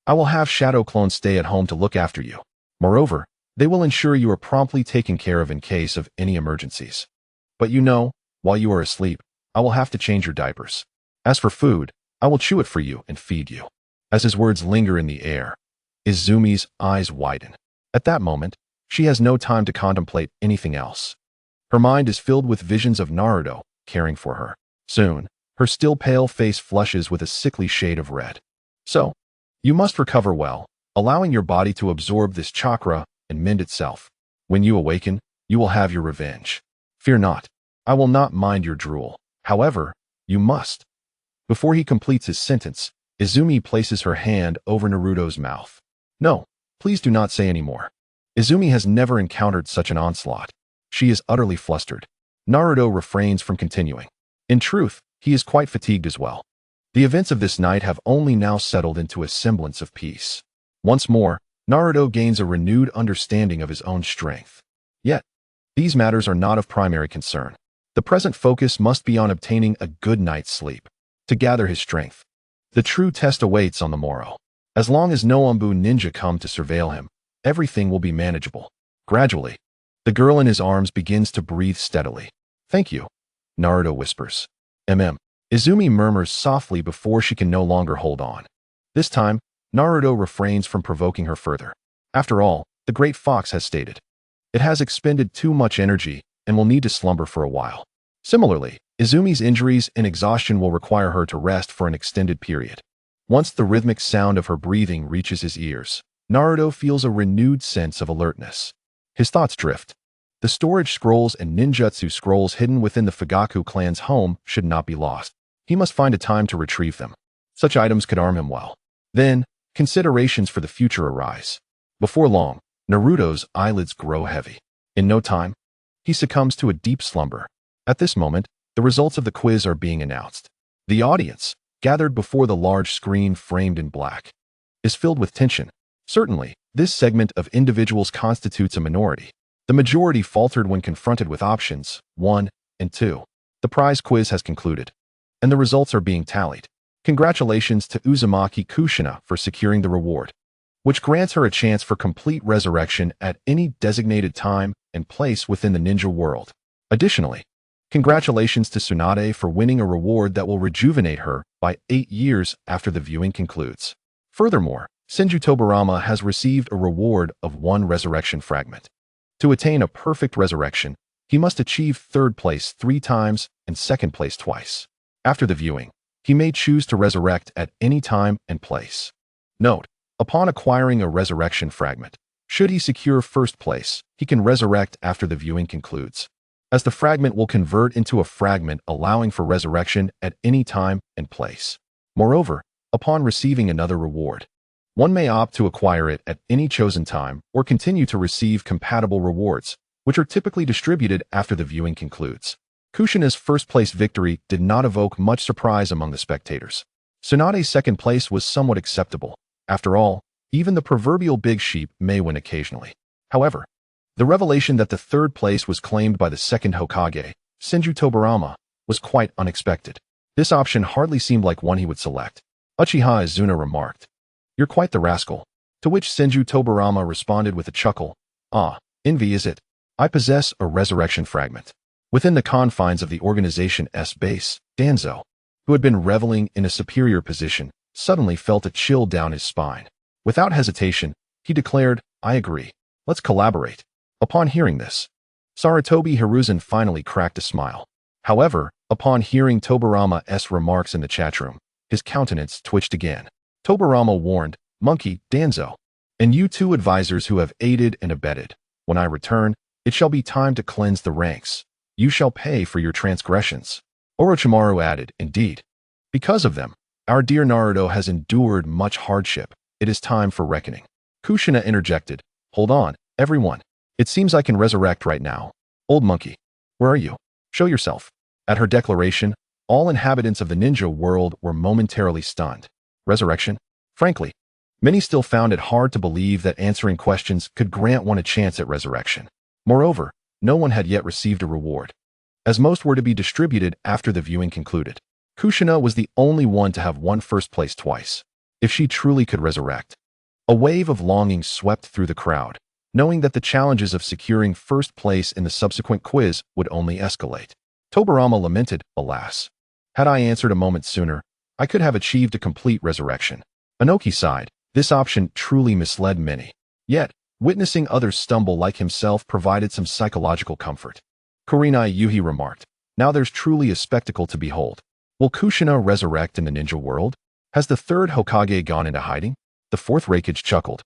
"I will have shadow clones stay at home to look after you. Moreover, they will ensure you are promptly taken care of in case of any emergencies. But you know, while you are asleep, I will have to change your diapers. As for food, I will chew it for you and feed you." As his words linger in the air, Izumi's eyes widen. At that moment, she has no time to contemplate anything else. Her mind is filled with visions of Naruto caring for her. Soon, her still pale face flushes with a sickly shade of red. "So, you must recover well, allowing your body to absorb this chakra and mend itself. When you awaken, you will have your revenge. Fear not, I will not mind your drool. However, you must Before he completes his sentence, Izumi places her hand over Naruto's mouth. No, please do not say any more. Izumi has never encountered such an onslaught. She is utterly flustered. Naruto refrains from continuing. In truth, he is quite fatigued as well. The events of this night have only now settled into a semblance of peace. Once more, Naruto gains a renewed understanding of his own strength. Yet, these matters are not of primary concern. The present focus must be on obtaining a good night's sleep, to gather his strength. The true test awaits on the morrow. As long as no Ombu ninja come to surveil him, everything will be manageable. Gradually, the girl in his arms begins to breathe steadily. Thank you, Naruto whispers. Izumi murmurs softly before she can no longer hold on. This time, Naruto refrains from provoking her further. After all, the great fox has stated, it has expended too much energy and will need to slumber for a while. Similarly, Izumi's injuries and exhaustion will require her to rest for an extended period. Once the rhythmic sound of her breathing reaches his ears, Naruto feels a renewed sense of alertness. His thoughts drift. The storage scrolls and ninjutsu scrolls hidden within the Fugaku clan's home should not be lost. He must find a time to retrieve them. Such items could arm him well. Then, considerations for the future arise. Before long, Naruto's eyelids grow heavy. In no time, he succumbs to a deep slumber. At this moment, the results of the quiz are being announced. The audience, gathered before the large screen framed in black, is filled with tension. Certainly, this segment of individuals constitutes a minority. The majority faltered when confronted with options 1 and 2. The prize quiz has concluded, and the results are being tallied. Congratulations to Uzumaki Kushina for securing the reward, which grants her a chance for complete resurrection at any designated time and place within the ninja world. Additionally, congratulations to Tsunade for winning a reward that will rejuvenate her by 8 years after the viewing concludes. Furthermore, Senju Tobirama has received a reward of 1 resurrection fragment. To attain a perfect resurrection, he must achieve 3rd place 3 times and 2nd place twice. After the viewing, he may choose to resurrect at any time and place. Note, upon acquiring a resurrection fragment, should he secure 1st place, he can resurrect after the viewing concludes, as the fragment will convert into a fragment allowing for resurrection at any time and place. Moreover, upon receiving another reward, one may opt to acquire it at any chosen time or continue to receive compatible rewards, which are typically distributed after the viewing concludes. Kushina's 1st place victory did not evoke much surprise among the spectators. Tsunade's 2nd place was somewhat acceptable. After all, even the proverbial big sheep may win occasionally. However, the revelation that the 3rd place was claimed by the 2nd Hokage, Senju Tobirama, was quite unexpected. This option hardly seemed like one he would select. Uchiha Izuna remarked, "You're quite the rascal." To which Senju Tobirama responded with a chuckle, "Ah, envy is it? I possess a resurrection fragment." Within the confines of the organization's base, Danzo, who had been reveling in a superior position, suddenly felt a chill down his spine. Without hesitation, he declared, "I agree. Let's collaborate." Upon hearing this, Sarutobi Hiruzen finally cracked a smile. However, upon hearing Tobirama's remarks in the chatroom, his countenance twitched again. Tobirama warned, "Monkey, Danzo, and you 2 advisors who have aided and abetted. When I return, it shall be time to cleanse the ranks. You shall pay for your transgressions." Orochimaru added, "Indeed. Because of them, our dear Naruto has endured much hardship. It is time for reckoning." Kushina interjected, "Hold on, everyone. It seems I can resurrect right now. Old monkey, where are you? Show yourself." At her declaration, all inhabitants of the ninja world were momentarily stunned. Resurrection? Frankly, many still found it hard to believe that answering questions could grant one a chance at resurrection. Moreover, no one had yet received a reward, as most were to be distributed after the viewing concluded. Kushina was the only one to have won 1st place twice. If she truly could resurrect. A wave of longing swept through the crowd, knowing that the challenges of securing 1st place in the subsequent quiz would only escalate. Tobirama lamented, "Alas, had I answered a moment sooner, I could have achieved a complete resurrection." Inoki sighed. This option truly misled many. Yet, witnessing others stumble like himself provided some psychological comfort. Kurinai Yuhi remarked, "Now there's truly a spectacle to behold. Will Kushina resurrect in the ninja world? Has the 3rd Hokage gone into hiding?" The 4th Raikage chuckled.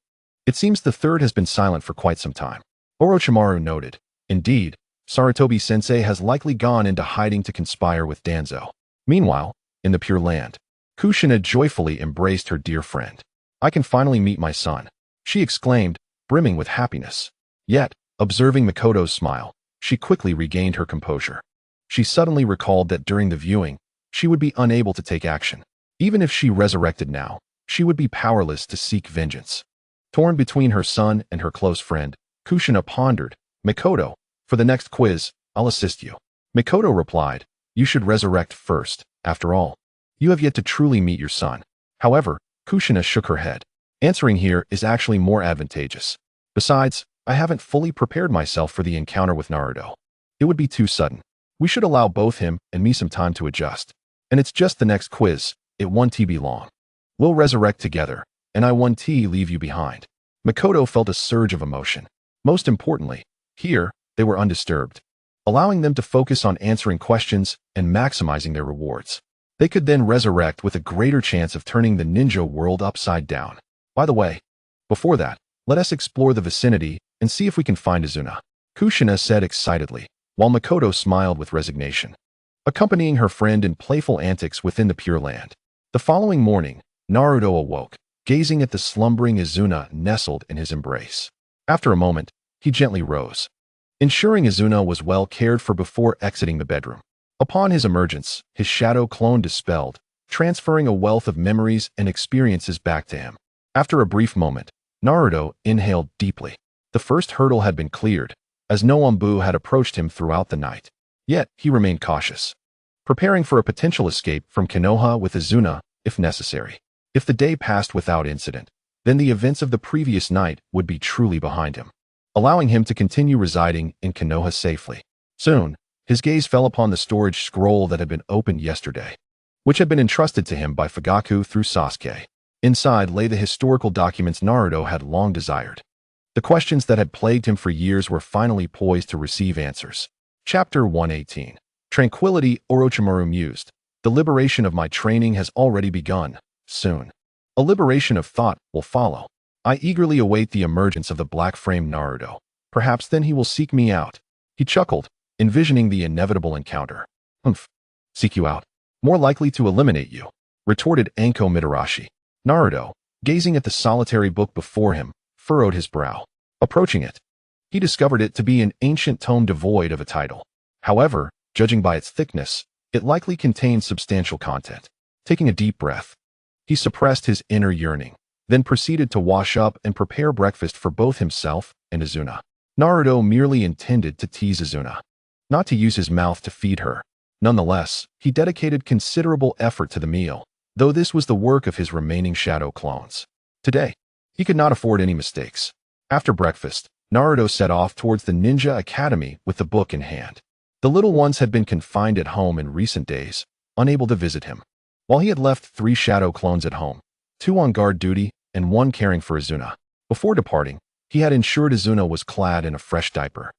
"It seems the 3rd has been silent for quite some time." Orochimaru noted, "Indeed, Sarutobi-sensei has likely gone into hiding to conspire with Danzo." Meanwhile, in the Pure Land. Kushina joyfully embraced her dear friend. "I can finally meet my son," she exclaimed, brimming with happiness. Yet, observing Mikoto's smile, she quickly regained her composure. She suddenly recalled that during the viewing, she would be unable to take action. Even if she resurrected now, she would be powerless to seek vengeance. Torn between her son and her close friend, Kushina pondered, "Mikoto, for the next quiz, I'll assist you." Mikoto replied, "You should resurrect first. After all, you have yet to truly meet your son." However, Kushina shook her head. "Answering here is actually more advantageous. Besides, I haven't fully prepared myself for the encounter with Naruto. It would be too sudden. We should allow both him and me some time to adjust. And it's just the next quiz. It won't be long. We'll resurrect together, and I won't leave you behind." Mikoto felt a surge of emotion. Most importantly, here, they were undisturbed, allowing them to focus on answering questions and maximizing their rewards. They could then resurrect with a greater chance of turning the ninja world upside down. By the way, before that, let us explore the vicinity and see if we can find Izuna, Kushina said excitedly, while Mikoto smiled with resignation, accompanying her friend in playful antics within the Pure Land. The following morning, Naruto awoke, gazing at the slumbering Izuna nestled in his embrace. After a moment, he gently rose, ensuring Izuna was well cared for before exiting the bedroom. Upon his emergence, his shadow clone dispelled, transferring a wealth of memories and experiences back to him. After a brief moment, Naruto inhaled deeply. The first hurdle had been cleared, as no Ombu had approached him throughout the night. Yet, he remained cautious, preparing for a potential escape from Konoha with Izuna, if necessary. If the day passed without incident, then the events of the previous night would be truly behind him, allowing him to continue residing in Konoha safely. Soon, his gaze fell upon the storage scroll that had been opened yesterday, which had been entrusted to him by Fugaku through Sasuke. Inside lay the historical documents Naruto had long desired. The questions that had plagued him for years were finally poised to receive answers. Chapter 118. Tranquility. Orochimaru mused. "The liberation of my training has already begun. Soon, a liberation of thought will follow. I eagerly await the emergence of the black-framed Naruto. Perhaps then he will seek me out." He chuckled, envisioning the inevitable encounter. "Humph. Seek you out? More likely to eliminate you," retorted Anko Mitarashi. Naruto, gazing at the solitary book before him, furrowed his brow. Approaching it, he discovered it to be an ancient tome devoid of a title. However, judging by its thickness, it likely contained substantial content. Taking a deep breath, he suppressed his inner yearning, then proceeded to wash up and prepare breakfast for both himself and Izuna. Naruto merely intended to tease Izuna, not to use his mouth to feed her. Nonetheless, he dedicated considerable effort to the meal, though this was the work of his remaining shadow clones. Today, he could not afford any mistakes. After breakfast, Naruto set off towards the Ninja Academy with the book in hand. The little ones had been confined at home in recent days, unable to visit him. While he had left 3 shadow clones at home, 2 on guard duty and 1 caring for Izuna. Before departing, he had ensured Izuna was clad in a fresh diaper.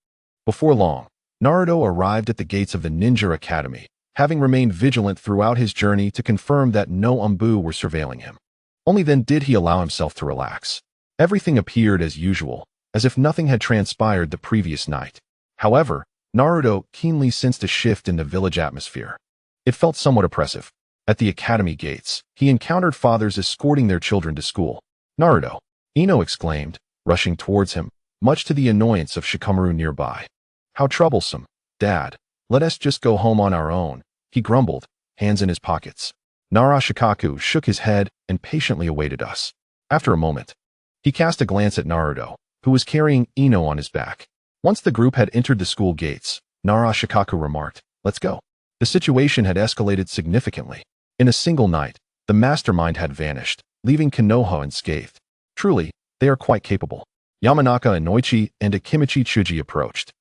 Before long, Naruto arrived at the gates of the Ninja Academy, having remained vigilant throughout his journey to confirm that no Ombu were surveilling him. Only then did he allow himself to relax. Everything appeared as usual, as if nothing had transpired the previous night. However, Naruto keenly sensed a shift in the village atmosphere. It felt somewhat oppressive. At the academy gates, he encountered fathers escorting their children to school. "Naruto!" Ino exclaimed, rushing towards him, much to the annoyance of Shikamaru nearby. "How troublesome. Dad, let us just go home on our own," he grumbled, hands in his pockets. Narashikaku shook his head and patiently awaited us. After a moment, he cast a glance at Naruto, who was carrying Ino on his back. Once the group had entered the school gates, Narashikaku remarked, "Let's go." The situation had escalated significantly. In a single night, the mastermind had vanished, leaving Konoha unscathed. Truly, they are quite capable. Yamanaka Inoichi and Akimichi Chuji approached.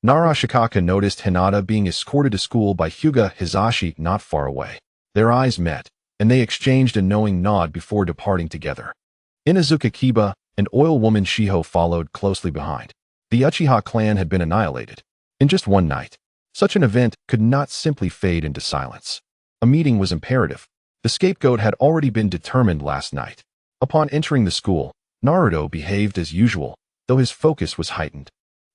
Narashikaku noticed Hinata being escorted to school by Hyuga Hizashi not far away. Their eyes met, and they exchanged a knowing nod before departing together. Inazuka Kiba and oil woman Shiho followed closely behind. The Uchiha clan had been annihilated. In just one night, such an event could not simply fade into silence. A meeting was imperative. The scapegoat had already been determined last night. Upon entering the school, Naruto behaved as usual, though his focus was heightened.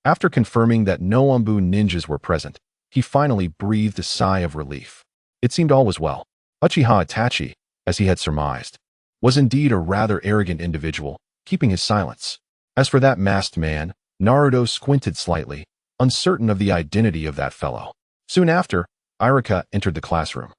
After confirming that no Ombu ninjas were present, he finally breathed a sigh of relief. It seemed all was well. Uchiha Itachi, as he had surmised, was indeed a rather arrogant individual, keeping his silence. As for that masked man, Naruto squinted slightly, uncertain of the identity of that fellow. Soon after, Iruka entered the classroom,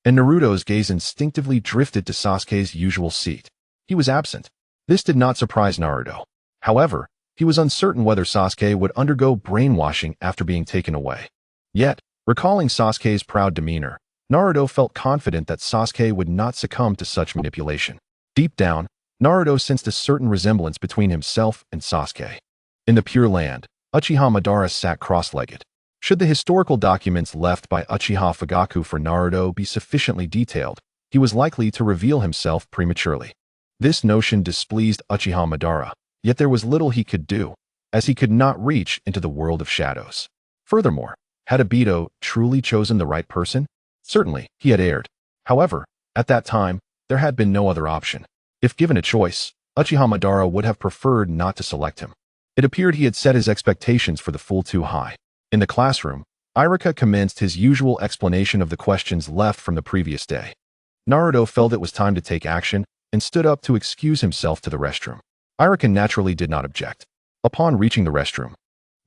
and Naruto's gaze instinctively drifted to Sasuke's usual seat. He was absent. This did not surprise Naruto. However, he was uncertain whether Sasuke would undergo brainwashing after being taken away. Yet, recalling Sasuke's proud demeanor, Naruto felt confident that Sasuke would not succumb to such manipulation. Deep down, Naruto sensed a certain resemblance between himself and Sasuke. In the Pure Land, Uchiha Madara sat cross-legged. Should the historical documents left by Uchiha Fugaku for Naruto be sufficiently detailed, he was likely to reveal himself prematurely. This notion displeased Uchiha Madara, yet there was little he could do, as he could not reach into the world of shadows. Furthermore, had Obito truly chosen the right person? Certainly, he had erred. However, at that time, there had been no other option. If given a choice, Uchiha Madara would have preferred not to select him. It appeared he had set his expectations for the fool too high. In the classroom, Iruka commenced his usual explanation of the questions left from the previous day. Naruto felt it was time to take action and stood up to excuse himself to the restroom. Iruka naturally did not object. Upon reaching the restroom,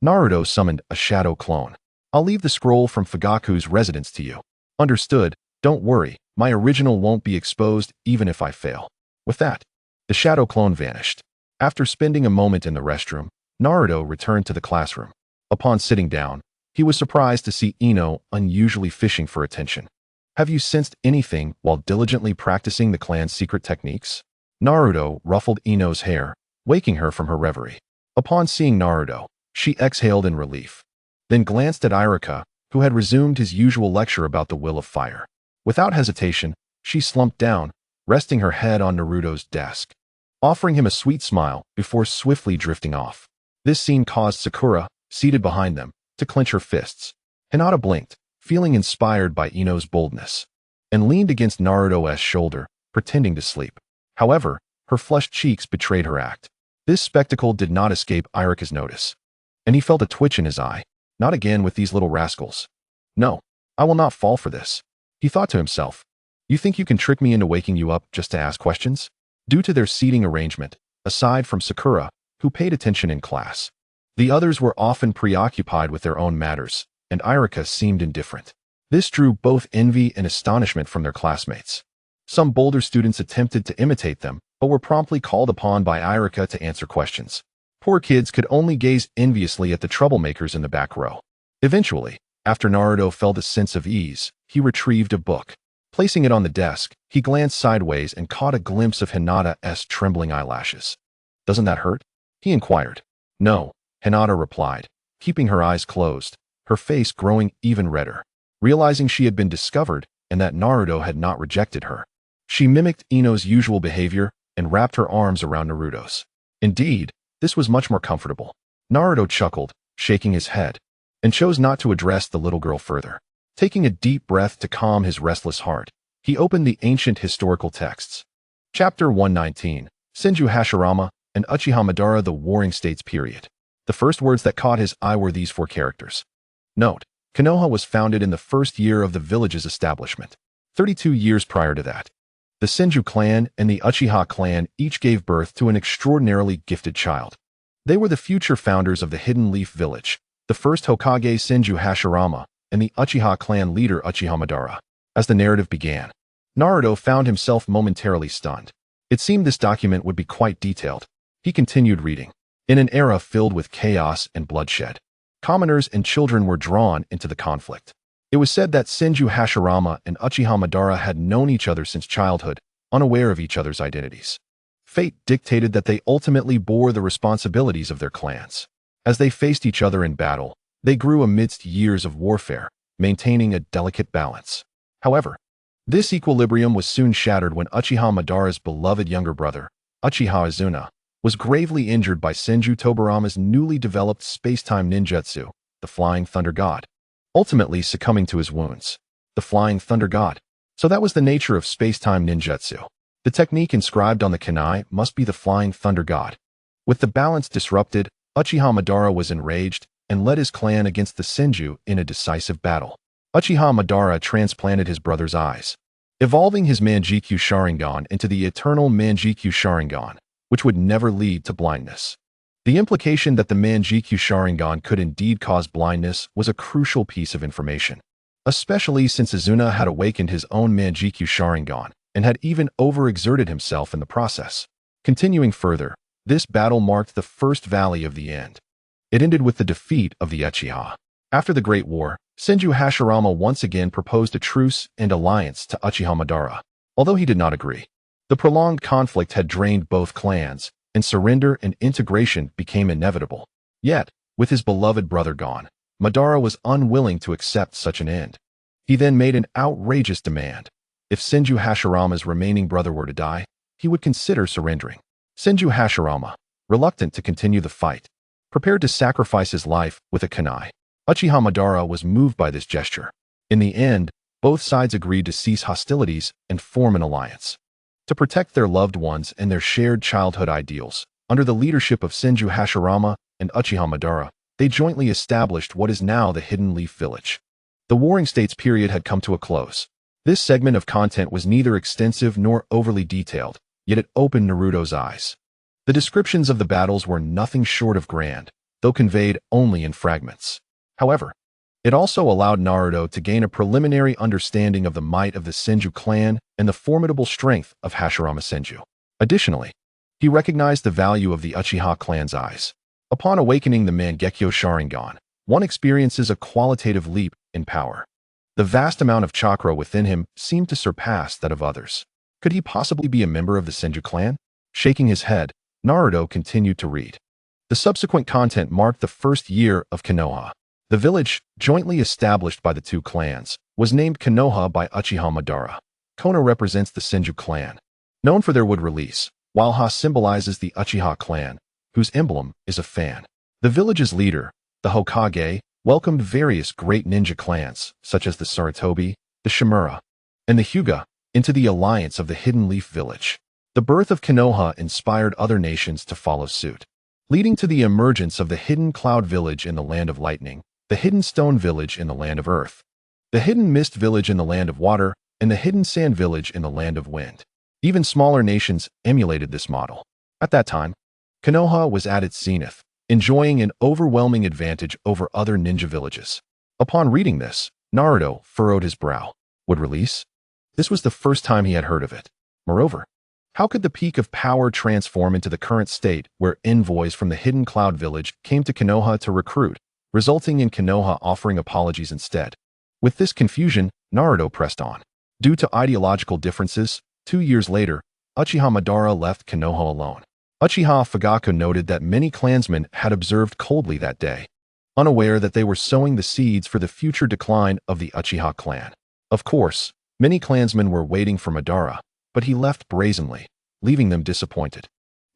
Naruto summoned a shadow clone. I'll leave the scroll from Fugaku's residence to you. Understood, don't worry, my original won't be exposed even if I fail. With that, the shadow clone vanished. After spending a moment in the restroom, Naruto returned to the classroom. Upon sitting down, he was surprised to see Ino unusually fishing for attention. Have you sensed anything while diligently practicing the clan's secret techniques? Naruto ruffled Ino's hair, waking her from her reverie. Upon seeing Naruto, she exhaled in relief, then glanced at Iruka, who had resumed his usual lecture about the will of fire. Without hesitation, she slumped down, resting her head on Naruto's desk, offering him a sweet smile before swiftly drifting off. This scene caused Sakura, seated behind them, to clench her fists. Hinata blinked, feeling inspired by Ino's boldness, and leaned against Naruto's shoulder, pretending to sleep. However, her flushed cheeks betrayed her act. This spectacle did not escape Iruka's notice, and he felt a twitch in his eye. Not again with these little rascals. No, I will not fall for this. He thought to himself. You think you can trick me into waking you up just to ask questions? Due to their seating arrangement, aside from Sakura, who paid attention in class, the others were often preoccupied with their own matters, and Iruka seemed indifferent. This drew both envy and astonishment from their classmates. Some bolder students attempted to imitate them, but were promptly called upon by Iruka to answer questions. Poor kids could only gaze enviously at the troublemakers in the back row. Eventually, after Naruto felt a sense of ease, he retrieved a book. Placing it on the desk, he glanced sideways and caught a glimpse of Hinata's trembling eyelashes. Doesn't that hurt? He inquired. No, Hinata replied, keeping her eyes closed, her face growing even redder. Realizing she had been discovered and that Naruto had not rejected her, she mimicked Ino's usual behavior and wrapped her arms around Naruto's. Indeed, this was much more comfortable. Naruto chuckled, shaking his head, and chose not to address the little girl further. Taking a deep breath to calm his restless heart, he opened the ancient historical texts. Chapter 119, Senju Hashirama and Uchiha Madara, the Warring States period. The first words that caught his eye were these four characters. Note, Konoha was founded in the first year of the village's establishment. 32 years prior to that, the Senju clan and the Uchiha clan each gave birth to an extraordinarily gifted child. They were the future founders of the Hidden Leaf Village, the first Hokage Senju Hashirama, and the Uchiha clan leader Uchiha Madara. As the narrative began, Naruto found himself momentarily stunned. It seemed this document would be quite detailed. He continued reading. In an era filled with chaos and bloodshed, commoners and children were drawn into the conflict. It was said that Senju Hashirama and Uchiha Madara had known each other since childhood, unaware of each other's identities. Fate dictated that they ultimately bore the responsibilities of their clans. As they faced each other in battle, they grew amidst years of warfare, maintaining a delicate balance. However, this equilibrium was soon shattered when Uchiha Madara's beloved younger brother, Uchiha Izuna, was gravely injured by Senju Tobirama's newly developed space-time ninjutsu, the Flying Thunder God, ultimately succumbing to his wounds. The Flying Thunder God. So that was the nature of space-time ninjutsu. The technique inscribed on the kunai must be the Flying Thunder God. With the balance disrupted, Uchiha Madara was enraged and led his clan against the Senju in a decisive battle. Uchiha Madara transplanted his brother's eyes, evolving his Manjikyu Sharingan into the eternal Manjikyu Sharingan, which would never lead to blindness. The implication that the Manjikyu Sharingan could indeed cause blindness was a crucial piece of information, especially since Izuna had awakened his own Manjikyu Sharingan and had even overexerted himself in the process. Continuing further, this battle marked the first valley of the end. It ended with the defeat of the Uchiha. After the Great War, Senju Hashirama once again proposed a truce and alliance to Uchiha Madara, although he did not agree. The prolonged conflict had drained both clans, and surrender and integration became inevitable. Yet, with his beloved brother gone, Madara was unwilling to accept such an end. He then made an outrageous demand. If Senju Hashirama's remaining brother were to die, he would consider surrendering. Senju Hashirama, reluctant to continue the fight, prepared to sacrifice his life with a kunai. Uchiha Madara was moved by this gesture. In the end, both sides agreed to cease hostilities and form an alliance. To protect their loved ones and their shared childhood ideals, under the leadership of Senju Hashirama and Uchiha Madara, they jointly established what is now the Hidden Leaf Village. The Warring States period had come to a close. This segment of content was neither extensive nor overly detailed, yet it opened Naruto's eyes. The descriptions of the battles were nothing short of grand, though conveyed only in fragments. However, it also allowed Naruto to gain a preliminary understanding of the might of the Senju clan and the formidable strength of Hashirama Senju. Additionally, he recognized the value of the Uchiha clan's eyes. Upon awakening the Mangekyo Sharingan, one experiences a qualitative leap in power. The vast amount of chakra within him seemed to surpass that of others. Could he possibly be a member of the Senju clan? Shaking his head, Naruto continued to read. The subsequent content marked the first year of Konoha. The village, jointly established by the two clans, was named Konoha by Uchiha Madara. Kono represents the Senju clan, known for their wood release, while Ha symbolizes the Uchiha clan, whose emblem is a fan. The village's leader, the Hokage, welcomed various great ninja clans, such as the Sarutobi, the Shimura, and the Hyuga, into the alliance of the Hidden Leaf Village. The birth of Konoha inspired other nations to follow suit, leading to the emergence of the Hidden Cloud Village in the Land of Lightning, the Hidden Stone Village in the Land of Earth, the Hidden Mist Village in the Land of Water, and the Hidden Sand Village in the Land of Wind. Even smaller nations emulated this model. At that time, Konoha was at its zenith, enjoying an overwhelming advantage over other ninja villages. Upon reading this, Naruto furrowed his brow. Would release? This was the first time he had heard of it. Moreover, how could the peak of power transform into the current state where envoys from the Hidden Cloud Village came to Konoha to recruit, resulting in Konoha offering apologies instead? With this confusion, Naruto pressed on. Due to ideological differences, 2 years later, Uchiha Madara left Konoha alone. Uchiha Fugaku noted that many clansmen had observed coldly that day, unaware that they were sowing the seeds for the future decline of the Uchiha clan. Of course, many clansmen were waiting for Madara, but he left brazenly, leaving them disappointed.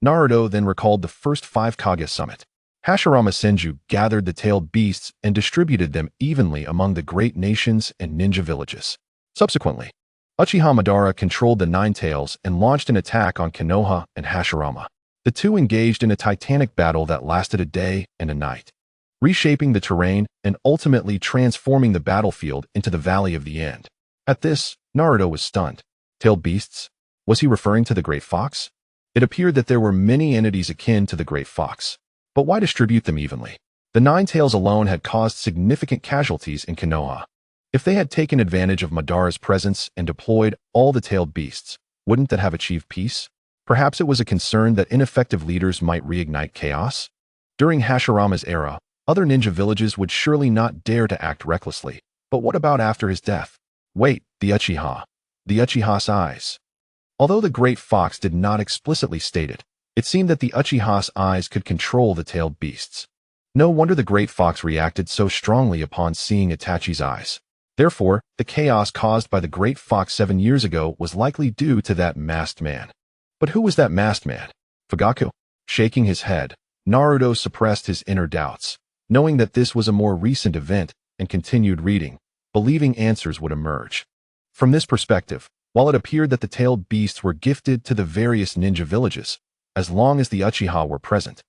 Naruto then recalled the first 5 Kage summit. Hashirama Senju gathered the tailed beasts and distributed them evenly among the great nations and ninja villages. Subsequently, Uchiha Madara controlled the 9 tails and launched an attack on Konoha and Hashirama. The two engaged in a titanic battle that lasted a day and a night, reshaping the terrain and ultimately transforming the battlefield into the Valley of the End. At this, Naruto was stunned. Tailed beasts? Was he referring to the Great Fox? It appeared that there were many entities akin to the Great Fox. But why distribute them evenly? The 9 tails alone had caused significant casualties in Konoha. If they had taken advantage of Madara's presence and deployed all the tailed beasts, wouldn't that have achieved peace? Perhaps it was a concern that ineffective leaders might reignite chaos? During Hashirama's era, other ninja villages would surely not dare to act recklessly. But what about after his death? Wait, the Uchiha. The Uchiha's eyes. Although the Great Fox did not explicitly state it, it seemed that the Uchiha's eyes could control the tailed beasts. No wonder the Great Fox reacted so strongly upon seeing Itachi's eyes. Therefore, the chaos caused by the Great Fox 7 years ago was likely due to that masked man. But who was that masked man? Fugaku? Shaking his head, Naruto suppressed his inner doubts, knowing that this was a more recent event, and continued reading, believing answers would emerge. From this perspective, while it appeared that the tailed beasts were gifted to the various ninja villages, as long as the Uchiha were present,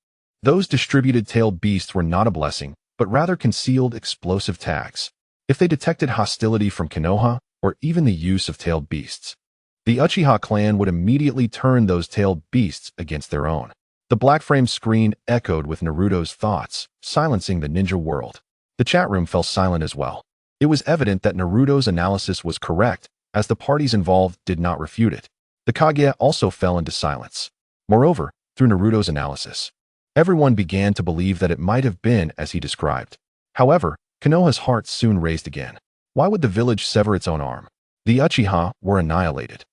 those distributed tailed beasts were not a blessing, but rather concealed explosive tags. If they detected hostility from Konoha, or even the use of tailed beasts. The Uchiha clan would immediately turn those tailed beasts against their own. The black frame screen echoed with Naruto's thoughts, silencing the ninja world. The chat room fell silent as well. It was evident that Naruto's analysis was correct, as the parties involved did not refute it. The Kage also fell into silence. Moreover, through Naruto's analysis, everyone began to believe that it might have been as he described. However, Konoha's heart soon raised again. Why would the village sever its own arm? The Uchiha were annihilated.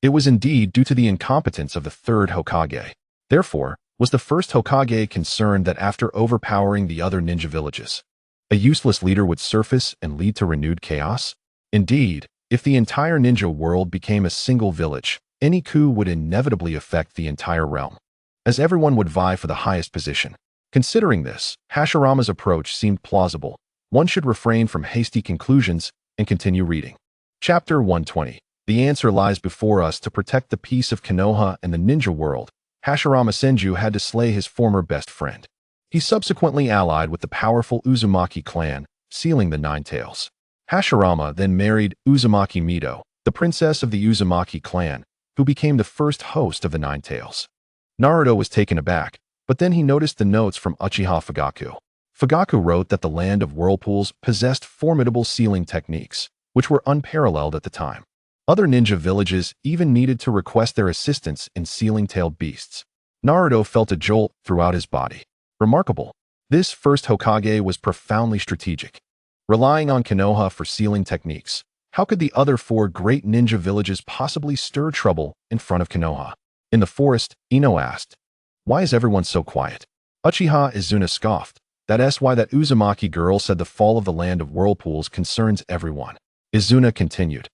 It was indeed due to the incompetence of the third Hokage. Therefore, was the first Hokage concerned that after overpowering the other ninja villages, a useless leader would surface and lead to renewed chaos? Indeed, if the entire ninja world became a single village, any coup would inevitably affect the entire realm, as everyone would vie for the highest position. Considering this, Hashirama's approach seemed plausible. One should refrain from hasty conclusions and continue reading. Chapter 120. The answer lies before us. To protect the peace of Konoha and the ninja world, Hashirama Senju had to slay his former best friend. He subsequently allied with the powerful Uzumaki clan, sealing the Nine Tails. Hashirama then married Uzumaki Mito, the princess of the Uzumaki clan, who became the first host of the Nine Tails. Naruto was taken aback, but then he noticed the notes from Uchiha Fugaku. Fugaku wrote that the land of whirlpools possessed formidable sealing techniques, which were unparalleled at the time. Other ninja villages even needed to request their assistance in sealing tailed beasts. Naruto felt a jolt throughout his body. Remarkable. This first Hokage was profoundly strategic. Relying on Konoha for sealing techniques, how could the other four great ninja villages possibly stir trouble in front of Konoha? In the forest, Ino asked, "Why is everyone so quiet?" Uchiha Izuna scoffed. That's why that Uzumaki girl said the fall of the land of whirlpools concerns everyone. Izuna continued.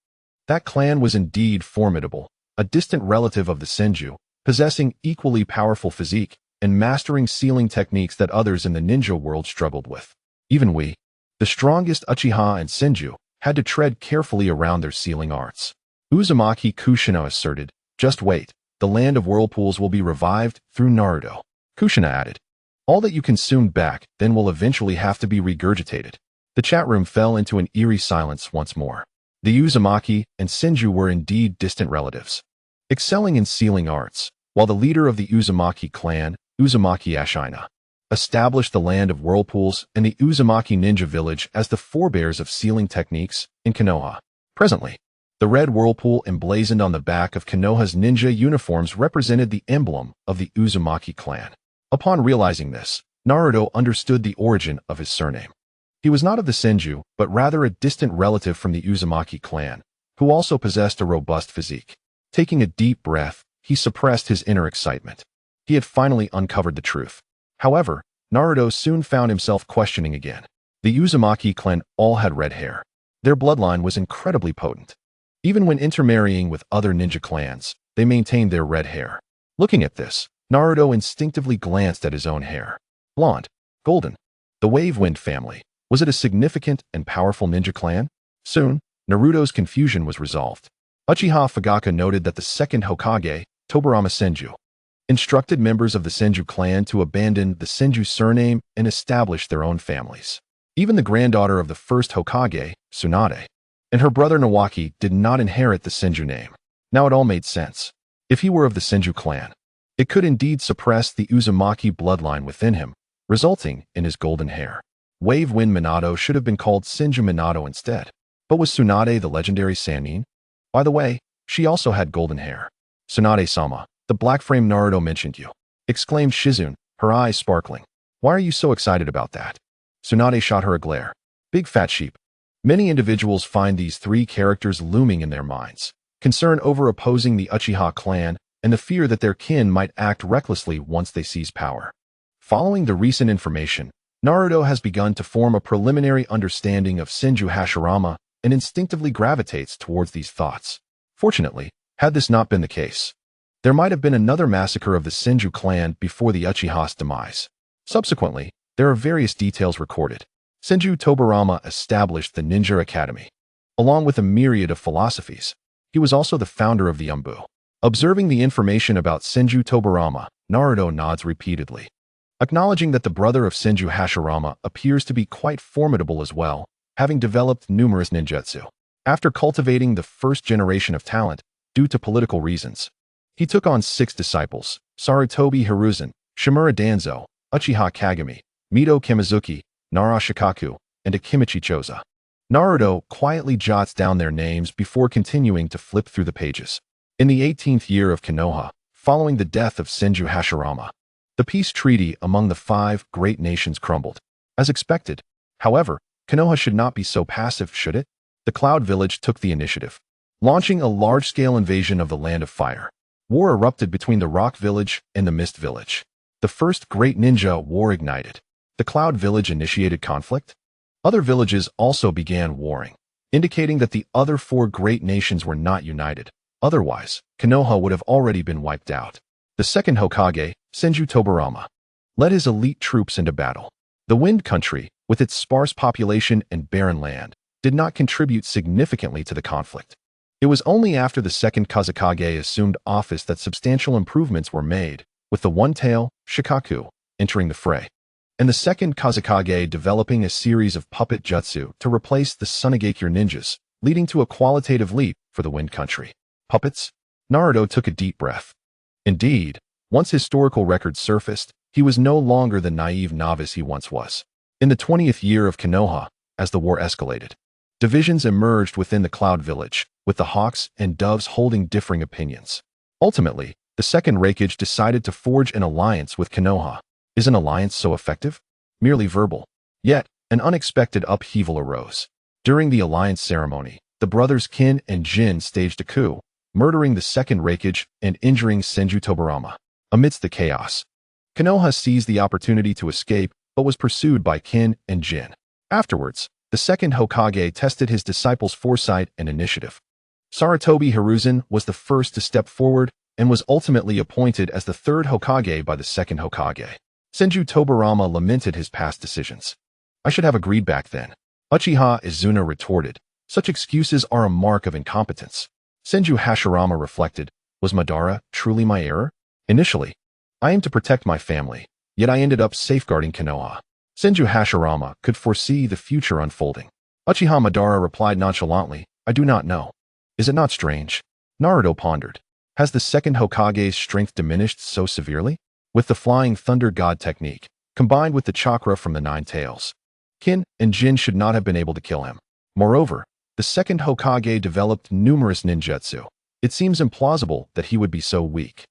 That clan was indeed formidable, a distant relative of the Senju, possessing equally powerful physique and mastering sealing techniques that others in the ninja world struggled with. Even we, the strongest Uchiha and Senju, had to tread carefully around their sealing arts. Uzumaki Kushina asserted, "Just wait, the land of whirlpools will be revived through Naruto." Kushina added, "All that you consumed back then will eventually have to be regurgitated." The chat room fell into an eerie silence once more. The Uzumaki and Senju were indeed distant relatives, excelling in sealing arts, while the leader of the Uzumaki clan, Uzumaki Ashina, established the land of whirlpools and the Uzumaki ninja village as the forebears of sealing techniques in Konoha. Presently, the red whirlpool emblazoned on the back of Konoha's ninja uniforms represented the emblem of the Uzumaki clan. Upon realizing this, Naruto understood the origin of his surname. He was not of the Senju, but rather a distant relative from the Uzumaki clan, who also possessed a robust physique. Taking a deep breath, he suppressed his inner excitement. He had finally uncovered the truth. However, Naruto soon found himself questioning again. The Uzumaki clan all had red hair. Their bloodline was incredibly potent. Even when intermarrying with other ninja clans, they maintained their red hair. Looking at this, Naruto instinctively glanced at his own hair. Blonde, golden. The Wave Wind family. Was it a significant and powerful ninja clan? Soon, Naruto's confusion was resolved. Uchiha Fugaku noted that the second Hokage, Tobirama Senju, instructed members of the Senju clan to abandon the Senju surname and establish their own families. Even the granddaughter of the first Hokage, Tsunade, and her brother Nawaki did not inherit the Senju name. Now it all made sense. If he were of the Senju clan, it could indeed suppress the Uzumaki bloodline within him, resulting in his golden hair. Wave Wind Minato should have been called Senju Minato instead. But was Tsunade the legendary Sannin? By the way, she also had golden hair. "Tsunade-sama, the black frame Naruto mentioned you," exclaimed Shizune, her eyes sparkling. "Why are you so excited about that?" Tsunade shot her a glare. "Big fat sheep." Many individuals find these three characters looming in their minds. Concern over opposing the Uchiha clan and the fear that their kin might act recklessly once they seize power. Following the recent information, Naruto has begun to form a preliminary understanding of Senju Hashirama and instinctively gravitates towards these thoughts. Fortunately, had this not been the case, there might have been another massacre of the Senju clan before the Uchiha's demise. Subsequently, there are various details recorded. Senju Tobirama established the Ninja Academy, along with a myriad of philosophies. He was also the founder of the Umbu. Observing the information about Senju Tobirama, Naruto nods repeatedly, acknowledging that the brother of Senju Hashirama appears to be quite formidable as well, having developed numerous ninjutsu. After cultivating the first generation of talent due to political reasons, he took on 6 disciples: Sarutobi Hiruzen, Shimura Danzo, Uchiha Kagami, Mito Kamizuki, Nara Shikaku, and Akimichi Choza. Naruto quietly jots down their names before continuing to flip through the pages. In the 18th year of Konoha, following the death of Senju Hashirama, the peace treaty among the 5 great nations crumbled. As expected, however, Konoha should not be so passive, should it? The Cloud Village took the initiative, launching a large-scale invasion of the Land of Fire. War erupted between the Rock Village and the Mist Village. The first Great Ninja War ignited. The Cloud Village initiated conflict. Other villages also began warring, indicating that the other 4 great nations were not united. Otherwise, Konoha would have already been wiped out. The second Hokage, Senju Tobirama, led his elite troops into battle. The Wind Country, with its sparse population and barren land, did not contribute significantly to the conflict. It was only after the second Kazekage assumed office that substantial improvements were made, with the one-tail, Shikaku, entering the fray, and the second Kazekage developing a series of puppet jutsu to replace the Sunigakure ninjas, leading to a qualitative leap for the Wind Country. Puppets? Naruto took a deep breath. Indeed, once historical records surfaced, he was no longer the naive novice he once was. In the 20th year of Konoha, as the war escalated, divisions emerged within the Cloud Village, with the Hawks and Doves holding differing opinions. Ultimately, the second Raikage decided to forge an alliance with Konoha. Is an alliance so effective? Merely verbal. Yet, an unexpected upheaval arose. During the alliance ceremony, the brothers Kin and Jin staged a coup, murdering the second Raikage and injuring Senju Tobirama. Amidst the chaos, Konoha seized the opportunity to escape but was pursued by Kin and Jin. Afterwards, the second Hokage tested his disciples' foresight and initiative. Sarutobi Hiruzen was the first to step forward and was ultimately appointed as the third Hokage by the second Hokage. Senju Tobirama lamented his past decisions. I should have agreed back then. Uchiha Izuna retorted. Such excuses are a mark of incompetence. Senju Hashirama reflected. Was Madara truly my error? Initially, I aimed to protect my family, yet I ended up safeguarding Konoha. Senju Hashirama could foresee the future unfolding. Uchiha Madara replied nonchalantly, I do not know. Is it not strange? Naruto pondered. Has the second Hokage's strength diminished so severely? With the Flying Thunder God technique, combined with the chakra from the 9 tails, Kin and Jin should not have been able to kill him. Moreover, the second Hokage developed numerous ninjutsu. It seems implausible that he would be so weak.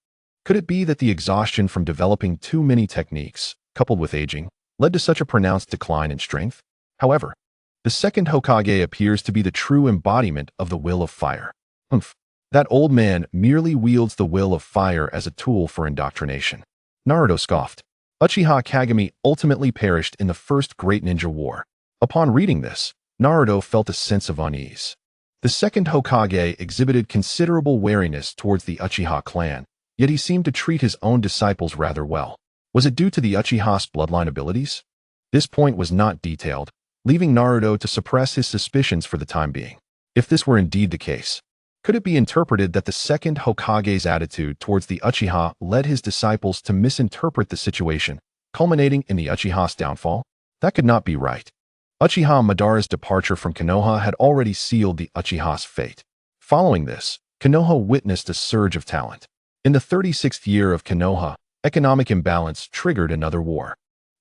Could it be that the exhaustion from developing too many techniques, coupled with aging, led to such a pronounced decline in strength? However, the second Hokage appears to be the true embodiment of the will of fire. That old man merely wields the will of fire as a tool for indoctrination. Naruto scoffed. Uchiha Kagami ultimately perished in the first Great Ninja War. Upon reading this, Naruto felt a sense of unease. The second Hokage exhibited considerable wariness towards the Uchiha clan, yet he seemed to treat his own disciples rather well. Was it due to the Uchiha's bloodline abilities? This point was not detailed, leaving Naruto to suppress his suspicions for the time being. If this were indeed the case, could it be interpreted that the second Hokage's attitude towards the Uchiha led his disciples to misinterpret the situation, culminating in the Uchiha's downfall? That could not be right. Uchiha Madara's departure from Konoha had already sealed the Uchiha's fate. Following this, Konoha witnessed a surge of talent. In the 36th year of Konoha, economic imbalance triggered another war.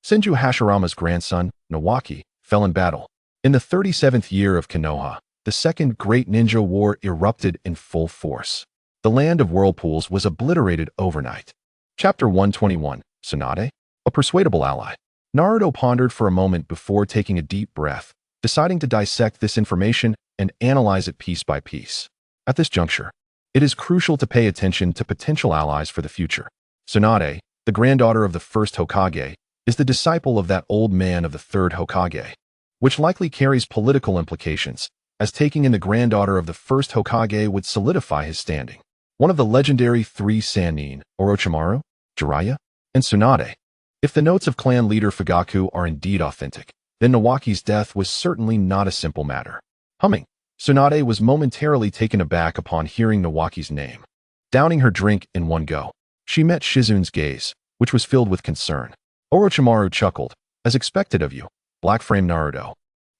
Senju Hashirama's grandson, Nawaki, fell in battle. In the 37th year of Konoha, the second Great Ninja War erupted in full force. The land of whirlpools was obliterated overnight. Chapter 121, Tsunade? A persuadable ally. Naruto pondered for a moment before taking a deep breath, deciding to dissect this information and analyze it piece by piece. At this juncture, it is crucial to pay attention to potential allies for the future. Tsunade, the granddaughter of the first Hokage, is the disciple of that old man of the third Hokage, which likely carries political implications, as taking in the granddaughter of the first Hokage would solidify his standing. One of the legendary 3 Sannin, Orochimaru, Jiraiya, and Tsunade. If the notes of clan leader Fugaku are indeed authentic, then Nawaki's death was certainly not a simple matter. Humming, Tsunade was momentarily taken aback upon hearing Nawaki's name. Downing her drink in one go, she met Shizune's gaze, which was filled with concern. Orochimaru chuckled, as expected of you, Black Frame Naruto.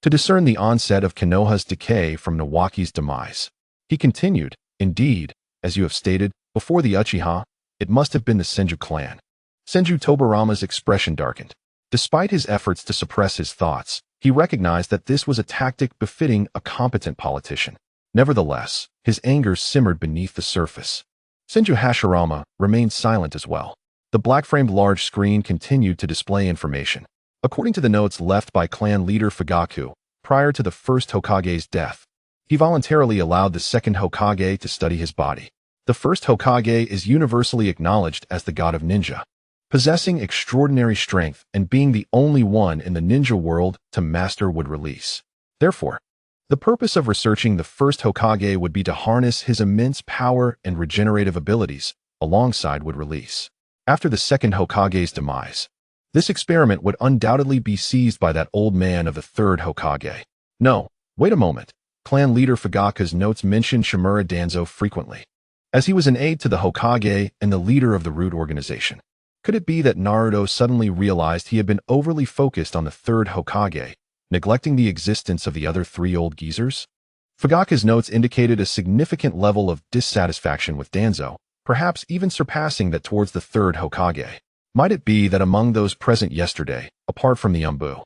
to discern the onset of Konoha's decay from Nawaki's demise. He continued, "Indeed, as you have stated, before the Uchiha, it must have been the Senju clan." Senju Tobirama's expression darkened. Despite his efforts to suppress his thoughts, he recognized that this was a tactic befitting a competent politician. Nevertheless, his anger simmered beneath the surface. Senju Hashirama remained silent as well. The black-framed large screen continued to display information. According to the notes left by clan leader Fugaku, prior to the first Hokage's death, he voluntarily allowed the second Hokage to study his body. The first Hokage is universally acknowledged as the god of ninja, possessing extraordinary strength and being the only one in the ninja world to master wood release. Therefore, the purpose of researching the first Hokage would be to harness his immense power and regenerative abilities alongside wood release. After the second Hokage's demise, this experiment would undoubtedly be seized by that old man of the third Hokage. No, wait a moment. Clan leader Fugaku's notes mention Shimura Danzo frequently, as he was an aide to the Hokage and the leader of the Root organization. Could it be that Naruto suddenly realized he had been overly focused on the third Hokage, neglecting the existence of the other three old geezers? Fugaku's notes indicated a significant level of dissatisfaction with Danzo, perhaps even surpassing that towards the third Hokage. Might it be that among those present yesterday, apart from the Umbu,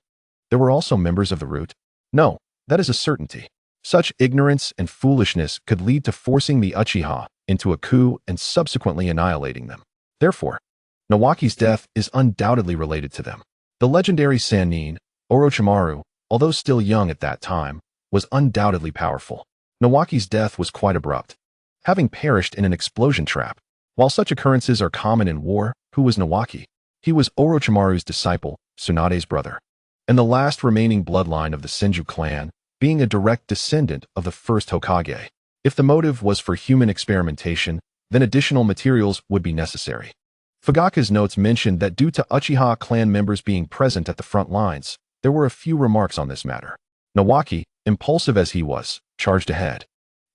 there were also members of the Root? No, that is a certainty. Such ignorance and foolishness could lead to forcing the Uchiha into a coup and subsequently annihilating them. Therefore, Nawaki's death is undoubtedly related to them. The legendary Sannin, Orochimaru, although still young at that time, was undoubtedly powerful. Nawaki's death was quite abrupt, having perished in an explosion trap. While such occurrences are common in war, who was Nawaki? He was Orochimaru's disciple, Tsunade's brother, and the last remaining bloodline of the Senju clan, being a direct descendant of the first Hokage. If the motive was for human experimentation, then additional materials would be necessary. Fugaku's notes mentioned that due to Uchiha clan members being present at the front lines, there were a few remarks on this matter. Nawaki, impulsive as he was, charged ahead,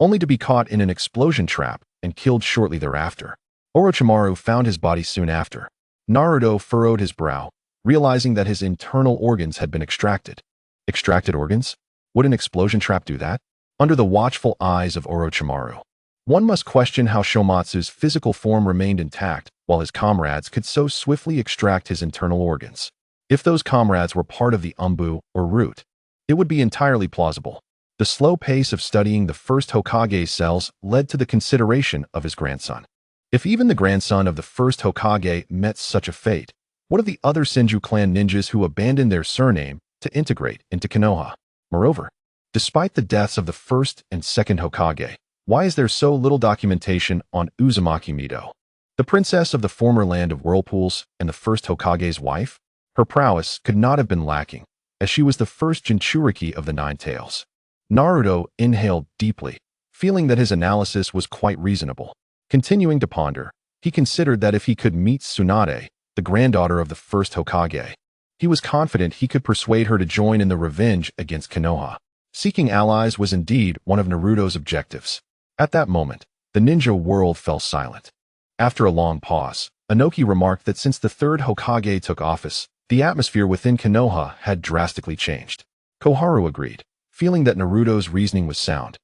only to be caught in an explosion trap and killed shortly thereafter. Orochimaru found his body soon after. Naruto furrowed his brow, realizing that his internal organs had been extracted. Extracted organs? Would an explosion trap do that? Under the watchful eyes of Orochimaru, one must question how Shomatsu's physical form remained intact while his comrades could so swiftly extract his internal organs. If those comrades were part of the Umbu or Root, it would be entirely plausible. The slow pace of studying the first Hokage's cells led to the consideration of his grandson. If even the grandson of the first Hokage met such a fate, what of the other Senju clan ninjas who abandoned their surname to integrate into Konoha? Moreover, despite the deaths of the first and second Hokage, why is there so little documentation on Uzumaki Mido, the princess of the former land of whirlpools and the first Hokage's wife? Her prowess could not have been lacking, as she was the first Jinchuriki of the Nine Tails. Naruto inhaled deeply, feeling that his analysis was quite reasonable. Continuing to ponder, he considered that if he could meet Tsunade, the granddaughter of the first Hokage, he was confident he could persuade her to join in the revenge against Konoha. Seeking allies was indeed one of Naruto's objectives. At that moment, the ninja world fell silent. After a long pause, Inoki remarked that since the third Hokage took office, the atmosphere within Konoha had drastically changed. Koharu agreed, feeling that Naruto's reasoning was sound.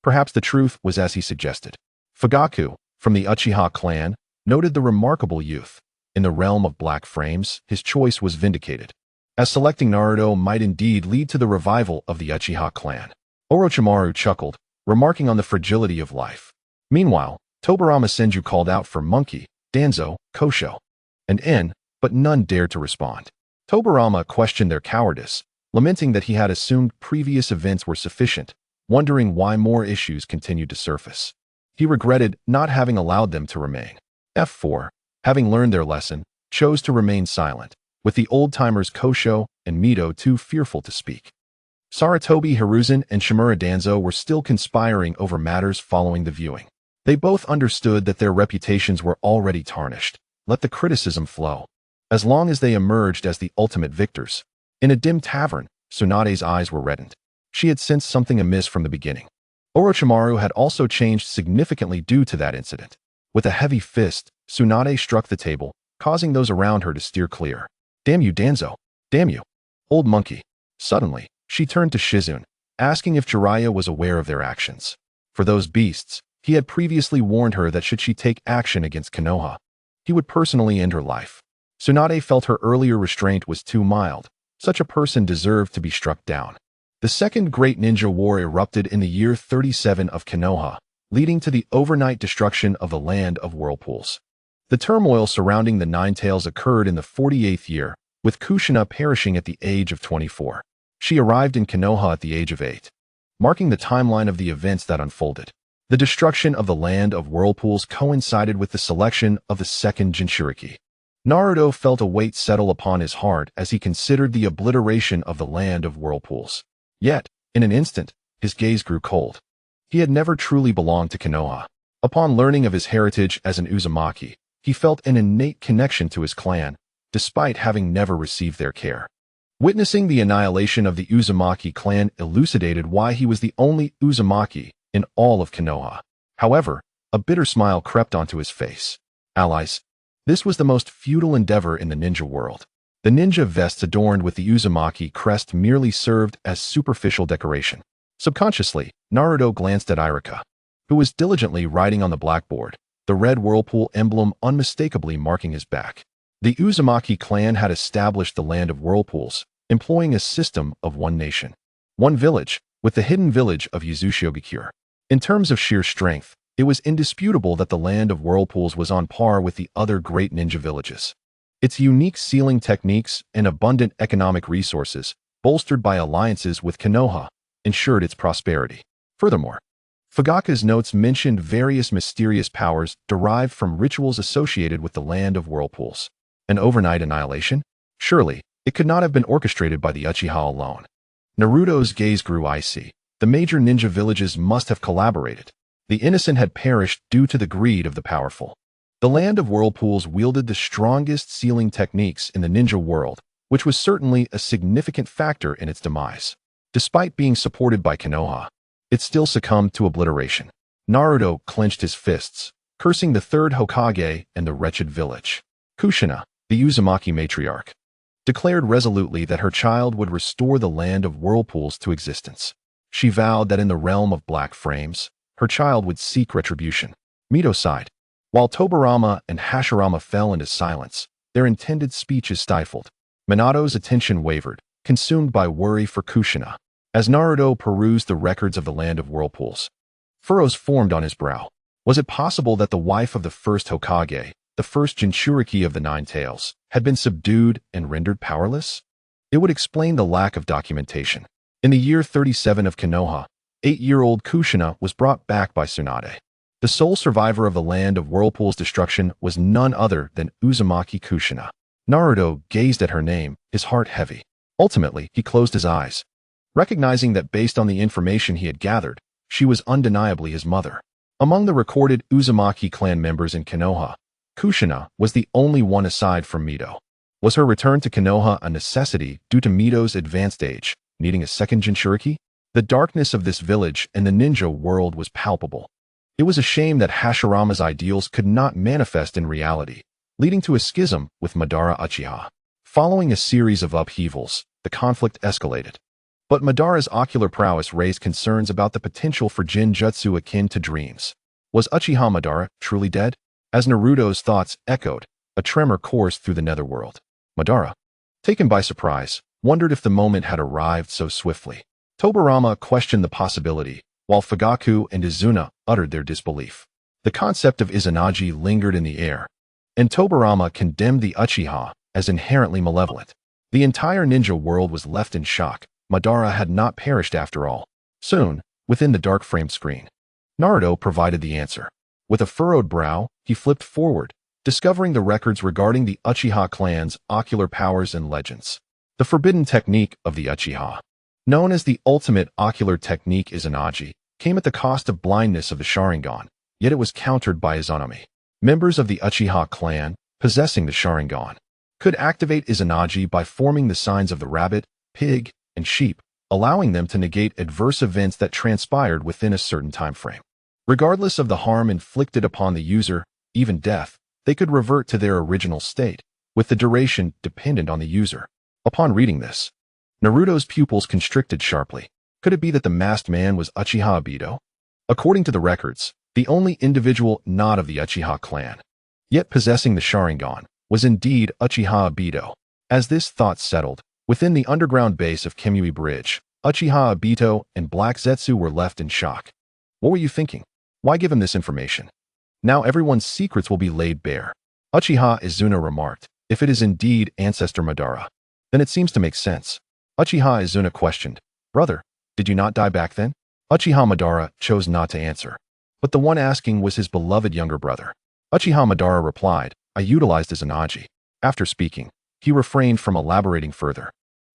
Perhaps the truth was as he suggested. Fugaku, from the Uchiha clan, noted the remarkable youth. In the realm of black frames, his choice was vindicated, as selecting Naruto might indeed lead to the revival of the Uchiha clan. Orochimaru chuckled, remarking on the fragility of life. Meanwhile, Tobirama Senju called out for Monkey, Danzo, Kosho, and En, but none dared to respond. Tobirama questioned their cowardice, lamenting that he had assumed previous events were sufficient, wondering why more issues continued to surface. He regretted not having allowed them to remain. F4, having learned their lesson, chose to remain silent, with the old-timers Kosho and Mido too fearful to speak. Sarutobi Hiruzen and Shimura Danzo were still conspiring over matters following the viewing. They both understood that their reputations were already tarnished. Let the criticism flow. As long as they emerged as the ultimate victors. In a dim tavern, Tsunade's eyes were reddened. She had sensed something amiss from the beginning. Orochimaru had also changed significantly due to that incident. With a heavy fist, Tsunade struck the table, causing those around her to steer clear. Damn you, Danzo! Damn you! Old monkey! Suddenly, She turned to Shizune, asking if Jiraiya was aware of their actions. For those beasts, he had previously warned her that should she take action against Konoha, he would personally end her life. Tsunade felt her earlier restraint was too mild. Such a person deserved to be struck down. The Second Great Ninja War erupted in the year 37 of Konoha, leading to the overnight destruction of the Land of Whirlpools. The turmoil surrounding the Nine Tails occurred in the 48th year, with Kushina perishing at the age of 24. She arrived in Konoha at the age of 8, marking the timeline of the events that unfolded. The destruction of the Land of Whirlpools coincided with the selection of the second Jinchuriki. Naruto felt a weight settle upon his heart as he considered the obliteration of the Land of Whirlpools. Yet, in an instant, his gaze grew cold. He had never truly belonged to Konoha. Upon learning of his heritage as an Uzumaki, he felt an innate connection to his clan, despite having never received their care. Witnessing the annihilation of the Uzumaki clan elucidated why he was the only Uzumaki in all of Konoha. However, a bitter smile crept onto his face. Allies. This was the most futile endeavor in the ninja world. The ninja vests adorned with the Uzumaki crest merely served as superficial decoration. Subconsciously, Naruto glanced at Iruka, who was diligently writing on the blackboard, the red whirlpool emblem unmistakably marking his back. The Uzumaki clan had established the Land of Whirlpools, employing a system of one nation, one village, with the hidden village of Yuzushiogakure. In terms of sheer strength, it was indisputable that the Land of Whirlpools was on par with the other great ninja villages. Its unique sealing techniques and abundant economic resources, bolstered by alliances with Konoha, ensured its prosperity. Furthermore, Fugaka's notes mentioned various mysterious powers derived from rituals associated with the Land of Whirlpools. An overnight annihilation? Surely, it could not have been orchestrated by the Uchiha alone. Naruto's gaze grew icy. The major ninja villages must have collaborated. The innocent had perished due to the greed of the powerful. The Land of Whirlpools wielded the strongest sealing techniques in the ninja world, which was certainly a significant factor in its demise. Despite being supported by Konoha, it still succumbed to obliteration. Naruto clenched his fists, cursing the third Hokage and the wretched village. Kushina, the Uzumaki matriarch, declared resolutely that her child would restore the Land of Whirlpools to existence. She vowed that in the realm of black frames, her child would seek retribution. Mito sighed. While Tobirama and Hashirama fell into silence, their intended speeches stifled. Minato's attention wavered, consumed by worry for Kushina. As Naruto perused the records of the Land of Whirlpools, furrows formed on his brow. Was it possible that the wife of the first Hokage, the first Jinchuriki of the Nine Tails, had been subdued and rendered powerless? It would explain the lack of documentation. In the year 37 of Konoha, 8-year-old Kushina was brought back by Tsunade. The sole survivor of the Land of Whirlpool's destruction was none other than Uzumaki Kushina. Naruto gazed at her name, his heart heavy. Ultimately, he closed his eyes, recognizing that based on the information he had gathered, she was undeniably his mother. Among the recorded Uzumaki clan members in Konoha, Kushina was the only one aside from Mito. Was her return to Konoha a necessity due to Mito's advanced age, needing a second Jinchuriki? The darkness of this village and the ninja world was palpable. It was a shame that Hashirama's ideals could not manifest in reality, leading to a schism with Madara Uchiha. Following a series of upheavals, the conflict escalated. But Madara's ocular prowess raised concerns about the potential for Jinjutsu akin to dreams. Was Uchiha Madara truly dead? As Naruto's thoughts echoed, a tremor coursed through the netherworld. Madara, taken by surprise, wondered if the moment had arrived so swiftly. Tobirama questioned the possibility, while Fugaku and Izuna uttered their disbelief. The concept of Izanagi lingered in the air, and Tobirama condemned the Uchiha as inherently malevolent. The entire ninja world was left in shock. Madara had not perished after all. Soon, within the dark framed screen, Naruto provided the answer. With a furrowed brow, he flipped forward, discovering the records regarding the Uchiha clan's ocular powers and legends. The forbidden technique of the Uchiha, known as the ultimate ocular technique Izanagi, came at the cost of blindness of the Sharingan, yet it was countered by Izanami. Members of the Uchiha clan, possessing the Sharingan, could activate Izanagi by forming the signs of the rabbit, pig, and sheep, allowing them to negate adverse events that transpired within a certain time frame. Regardless of the harm inflicted upon the user, even death, they could revert to their original state, with the duration dependent on the user. Upon reading this, Naruto's pupils constricted sharply. Could it be that the masked man was Uchiha Obito? According to the records, the only individual not of the Uchiha clan, yet possessing the Sharingan, was indeed Uchiha Obito. As this thought settled, within the underground base of Kamui Bridge, Uchiha Obito and Black Zetsu were left in shock. What were you thinking? Why give him this information? Now everyone's secrets will be laid bare. Uchiha Izuna remarked, if it is indeed Ancestor Madara, then it seems to make sense. Uchiha Izuna questioned, brother, did you not die back then? Uchiha Madara chose not to answer, but the one asking was his beloved younger brother. Uchiha Madara replied, I utilized Izanagi. After speaking, he refrained from elaborating further,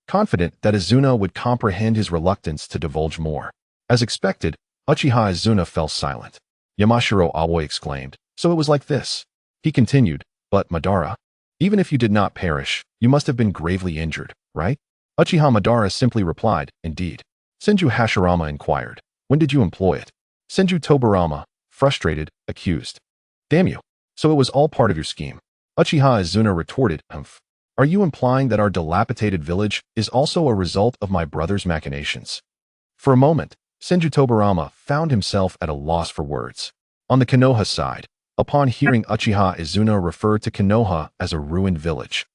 confident that Izuna would comprehend his reluctance to divulge more. As expected, Uchiha Izuna fell silent. Yamashiro Aoi exclaimed, so it was like this. He continued, but Madara, even if you did not perish, you must have been gravely injured, right? Uchiha Madara simply replied, indeed. Senju Hashirama inquired, when did you employ it? Senju Tobirama, frustrated, accused. Damn you. So it was all part of your scheme. Uchiha Izuna retorted, humph. Are you implying that our dilapidated village is also a result of my brother's machinations? For a moment, Senju Tobirama found himself at a loss for words. On the Konoha side, upon hearing Uchiha Izuna refer to Konoha as a ruined village,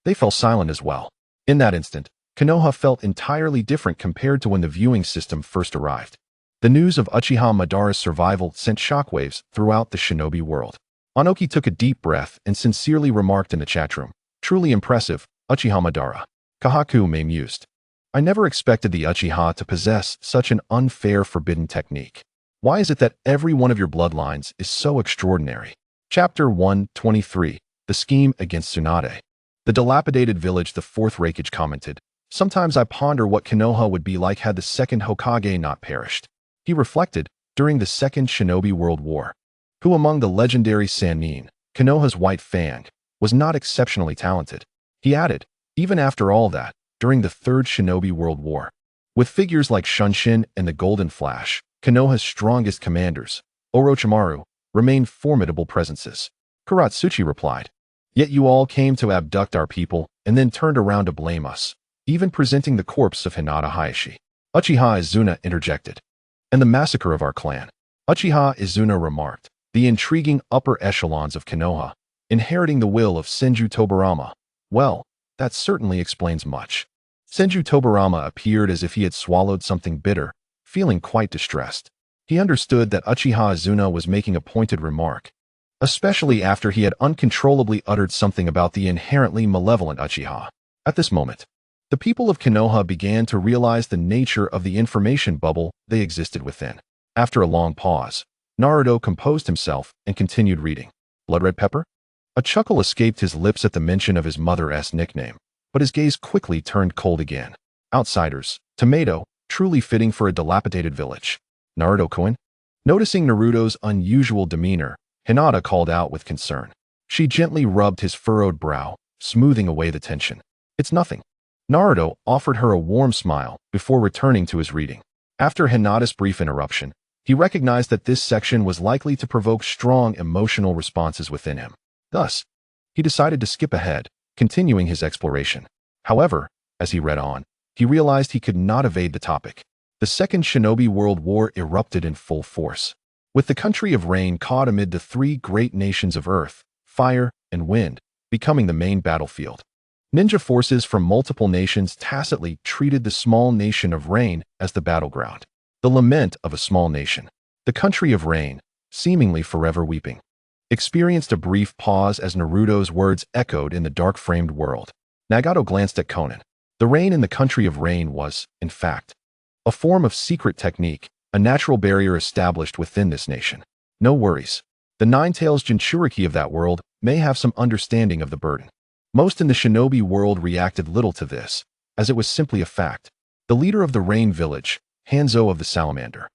they fell silent as well. In that instant, Konoha felt entirely different compared to when the viewing system first arrived. The news of Uchiha Madara's survival sent shockwaves throughout the shinobi world. Anoki took a deep breath and sincerely remarked in the chatroom, truly impressive, Uchiha Madara. Kahaku may mused. I never expected the Uchiha to possess such an unfair forbidden technique. Why is it that every one of your bloodlines is so extraordinary? Chapter 123, The Scheme Against Tsunade. The dilapidated village, the fourth Raikage commented, sometimes I ponder what Konoha would be like had the second Hokage not perished. He reflected, during the Second Shinobi World War, who among the legendary Sannin, Konoha's White Fang, was not exceptionally talented. He added, even after all that, during the Third Shinobi World War, with figures like Shunshin and the Golden Flash, Konoha's strongest commanders, Orochimaru, remained formidable presences. Kuratsuchi replied, yet you all came to abduct our people and then turned around to blame us, even presenting the corpse of Hinata Hayashi. Uchiha Izuna interjected, and the massacre of our clan. Uchiha Izuna remarked, the intriguing upper echelons of Konoha, inheriting the will of Senju Tobirama. Well, that certainly explains much. Senju Tobirama appeared as if he had swallowed something bitter, feeling quite distressed. He understood that Uchiha Izuna was making a pointed remark, especially after he had uncontrollably uttered something about the inherently malevolent Uchiha. At this moment, the people of Konoha began to realize the nature of the information bubble they existed within. After a long pause, Naruto composed himself and continued reading. Blood red pepper? A chuckle escaped his lips at the mention of his mother's nickname, but his gaze quickly turned cold again. Outsiders, tomato, truly fitting for a dilapidated village. Naruto-kun? Noticing Naruto's unusual demeanor, Hinata called out with concern. She gently rubbed his furrowed brow, smoothing away the tension. It's nothing. Naruto offered her a warm smile before returning to his reading. After Hinata's brief interruption, he recognized that this section was likely to provoke strong emotional responses within him. Thus, he decided to skip ahead, continuing his exploration. However, as he read on, he realized he could not evade the topic. The Second Shinobi World War erupted in full force, with the country of Rain caught amid the three great nations of Earth, Fire, and Wind, becoming the main battlefield. Ninja forces from multiple nations tacitly treated the small nation of Rain as the battleground, the lament of a small nation. The country of Rain, seemingly forever weeping, experienced a brief pause as Naruto's words echoed in the dark-framed world. Nagato glanced at Conan. The rain in the country of Rain was, in fact, a form of secret technique, a natural barrier established within this nation. No worries. The Nine-Tails Jinchuriki of that world may have some understanding of the burden. Most in the shinobi world reacted little to this, as it was simply a fact. The leader of the Rain village, Hanzo of the Salamander,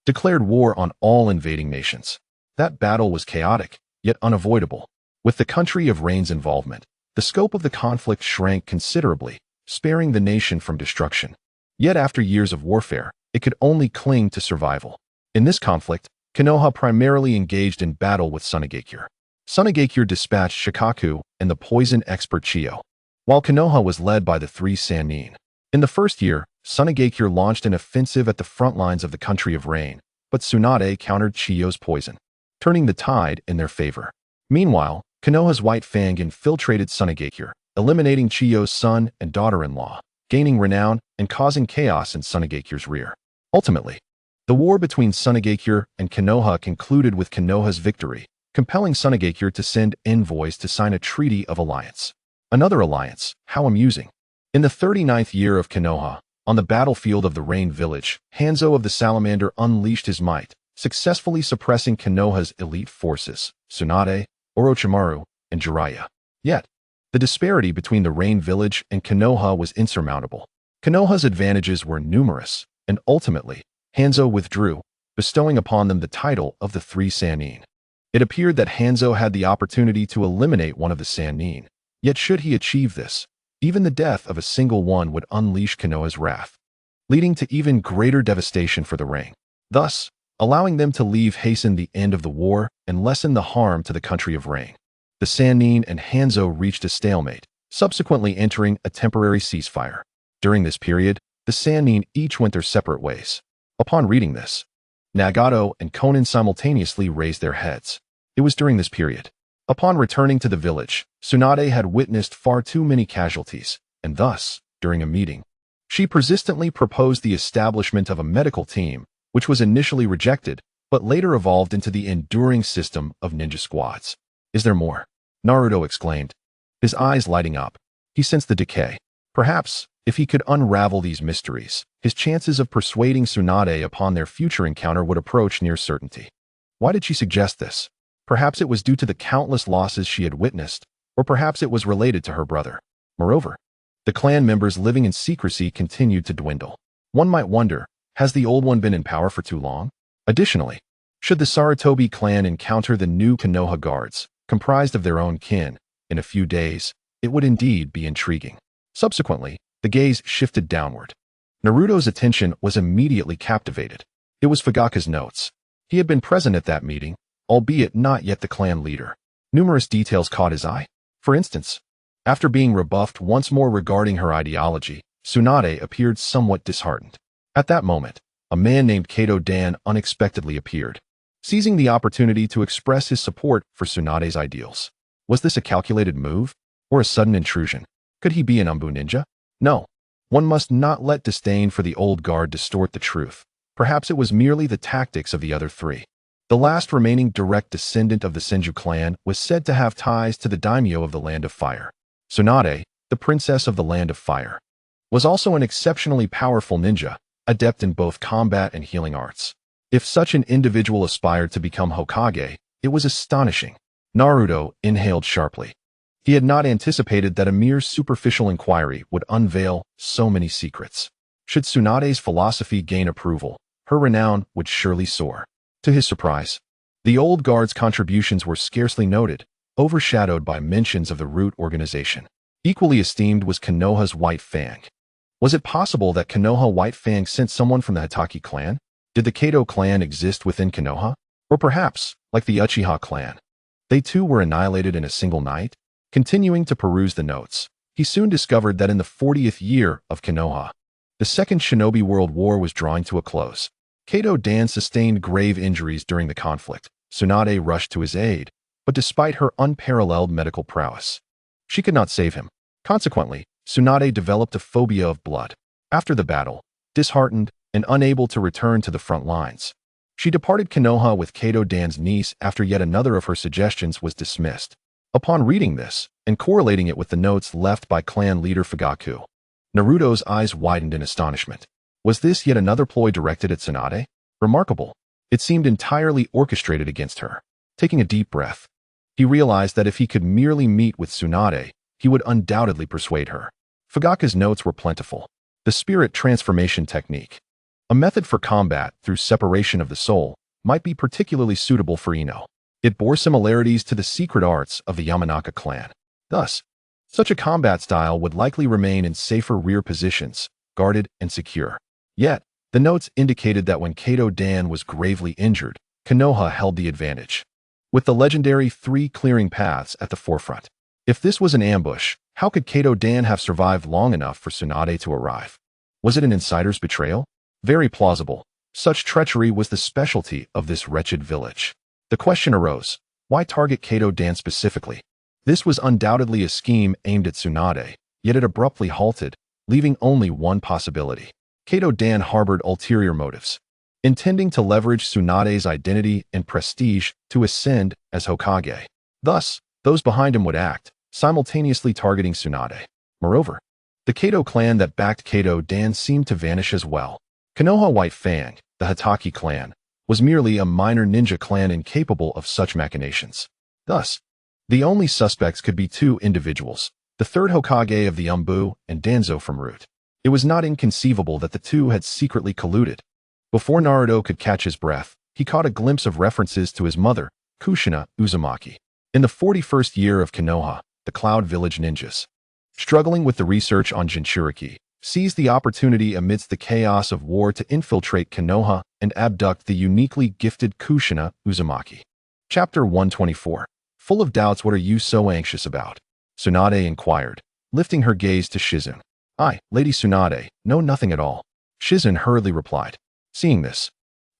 declared war on all invading nations. That battle was chaotic, yet unavoidable. With the country of Rain's involvement, the scope of the conflict shrank considerably, sparing the nation from destruction. Yet after years of warfare, it could only cling to survival. In this conflict, Konoha primarily engaged in battle with Sunagakure. Sunagakure dispatched Shikaku and the poison expert Chiyo, while Konoha was led by the three Sannin. In the first year, Sunagakure launched an offensive at the front lines of the Country of Rain, but Tsunade countered Chiyo's poison, turning the tide in their favor. Meanwhile, Konoha's White Fang infiltrated Sunagakure, eliminating Chiyo's son and daughter-in-law, gaining renown and causing chaos in Sunagakure's rear. Ultimately, the war between Sunagakure and Konoha concluded with Konoha's victory, compelling Sunagakure to send envoys to sign a treaty of alliance. Another alliance, how amusing. In the 39th year of Konoha, on the battlefield of the Rain Village, Hanzo of the Salamander unleashed his might, successfully suppressing Konoha's elite forces, Tsunade, Orochimaru, and Jiraiya. Yet, the disparity between the Rain Village and Konoha was insurmountable. Konoha's advantages were numerous, and ultimately, Hanzo withdrew, bestowing upon them the title of the Three Sannin. It appeared that Hanzo had the opportunity to eliminate one of the Sannin, yet should he achieve this, even the death of a single one would unleash Konoha's wrath, leading to even greater devastation for the Rain. Thus, allowing them to leave hasten the end of the war and lessen the harm to the Country of Rain. The Sannin and Hanzo reached a stalemate, subsequently entering a temporary ceasefire. During this period, the Sannin each went their separate ways. Upon reading this, Nagato and Konan simultaneously raised their heads. It was during this period. Upon returning to the village, Tsunade had witnessed far too many casualties, and thus, during a meeting, she persistently proposed the establishment of a medical team, which was initially rejected, but later evolved into the enduring system of ninja squads. Is there more? Naruto exclaimed, his eyes lighting up. He sensed the decay. Perhaps, if he could unravel these mysteries, his chances of persuading Tsunade upon their future encounter would approach near certainty. Why did she suggest this? Perhaps it was due to the countless losses she had witnessed, or perhaps it was related to her brother. Moreover, the clan members living in secrecy continued to dwindle. One might wonder, has the old one been in power for too long? Additionally, should the Sarutobi clan encounter the new Konoha guards, comprised of their own kin, in a few days, it would indeed be intriguing. Subsequently, the gaze shifted downward. Naruto's attention was immediately captivated. It was Fugaka's notes. He had been present at that meeting, albeit not yet the clan leader. Numerous details caught his eye. For instance, after being rebuffed once more regarding her ideology, Tsunade appeared somewhat disheartened. At that moment, a man named Kato Dan unexpectedly appeared, seizing the opportunity to express his support for Tsunade's ideals. Was this a calculated move, or a sudden intrusion? Could he be an Umbu ninja? No. One must not let disdain for the old guard distort the truth. Perhaps it was merely the tactics of the other three. The last remaining direct descendant of the Senju clan was said to have ties to the daimyo of the Land of Fire. Tsunade, the princess of the Land of Fire, was also an exceptionally powerful ninja, adept in both combat and healing arts. If such an individual aspired to become Hokage, it was astonishing. Naruto inhaled sharply. He had not anticipated that a mere superficial inquiry would unveil so many secrets. Should Tsunade's philosophy gain approval, her renown would surely soar. To his surprise, the old guard's contributions were scarcely noted, overshadowed by mentions of the root organization. Equally esteemed was Konoha's White Fang. Was it possible that Konoha White Fang sent someone from the Hitaki clan? Did the Kato clan exist within Konoha? Or perhaps, like the Uchiha clan, they too were annihilated in a single night? Continuing to peruse the notes, he soon discovered that in the 40th year of Konoha, the Second Shinobi World War was drawing to a close. Kato Dan sustained grave injuries during the conflict. Tsunade rushed to his aid, but despite her unparalleled medical prowess, she could not save him. Consequently, Tsunade developed a phobia of blood. After the battle, disheartened and unable to return to the front lines, she departed Konoha with Kato Dan's niece after yet another of her suggestions was dismissed. Upon reading this, and correlating it with the notes left by clan leader Fugaku, Naruto's eyes widened in astonishment. Was this yet another ploy directed at Tsunade? Remarkable. It seemed entirely orchestrated against her. Taking a deep breath, he realized that if he could merely meet with Tsunade, he would undoubtedly persuade her. Fugaka's notes were plentiful. The spirit transformation technique, a method for combat through separation of the soul, might be particularly suitable for Ino. It bore similarities to the secret arts of the Yamanaka clan. Thus, such a combat style would likely remain in safer rear positions, guarded and secure. Yet, the notes indicated that when Kato Dan was gravely injured, Konoha held the advantage, with the legendary 3 clearing paths at the forefront. If this was an ambush, how could Kato Dan have survived long enough for Tsunade to arrive? Was it an insider's betrayal? Very plausible. Such treachery was the specialty of this wretched village. The question arose, why target Kato Dan specifically? This was undoubtedly a scheme aimed at Tsunade, yet it abruptly halted, leaving only one possibility. Kato Dan harbored ulterior motives, intending to leverage Tsunade's identity and prestige to ascend as Hokage. Thus, those behind him would act, simultaneously targeting Tsunade. Moreover, the Kato clan that backed Kato Dan seemed to vanish as well. Konoha White Fang, the Hatake clan, was merely a minor ninja clan incapable of such machinations. Thus, the only suspects could be two individuals, the third Hokage of the Umbu and Danzo from Root. It was not inconceivable that the two had secretly colluded. Before Naruto could catch his breath, he caught a glimpse of references to his mother, Kushina Uzumaki. In the 41st year of Konoha, the Cloud Village ninjas, struggling with the research on Jinchuriki, seized the opportunity amidst the chaos of war to infiltrate Konoha and abduct the uniquely gifted Kushina Uzumaki. Chapter 124. Full of doubts, what are you so anxious about? Tsunade inquired, lifting her gaze to Shizune. I, Lady Tsunade, know nothing at all. Shizune hurriedly replied. Seeing this,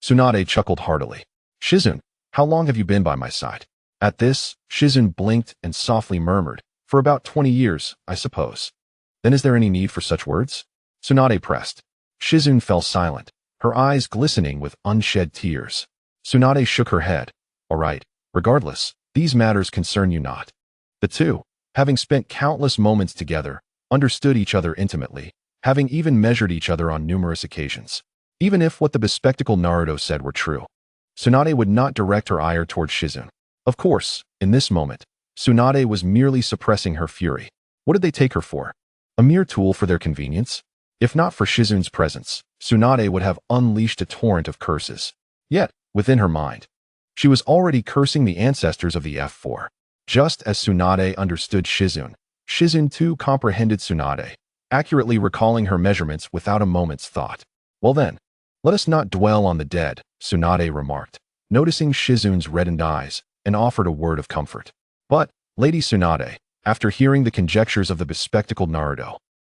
Tsunade chuckled heartily. Shizune, how long have you been by my side? At this, Shizune blinked and softly murmured, for about 20 years, I suppose. Then is there any need for such words? Tsunade pressed. Shizune fell silent, her eyes glistening with unshed tears. Tsunade shook her head. All right, regardless, these matters concern you not. The two, having spent countless moments together, understood each other intimately, having even measured each other on numerous occasions. Even if what the bespectacled Naruto said were true, Tsunade would not direct her ire toward Shizune. Of course, in this moment, Tsunade was merely suppressing her fury. What did they take her for? A mere tool for their convenience? If not for Shizune's presence, Tsunade would have unleashed a torrent of curses. Yet, within her mind, she was already cursing the ancestors of the F4. Just as Tsunade understood Shizune, Shizune too comprehended Tsunade, accurately recalling her measurements without a moment's thought. Well then, let us not dwell on the dead, Tsunade remarked, noticing Shizune's reddened eyes, and offered a word of comfort. But, Lady Tsunade, after hearing the conjectures of the bespectacled Naruto,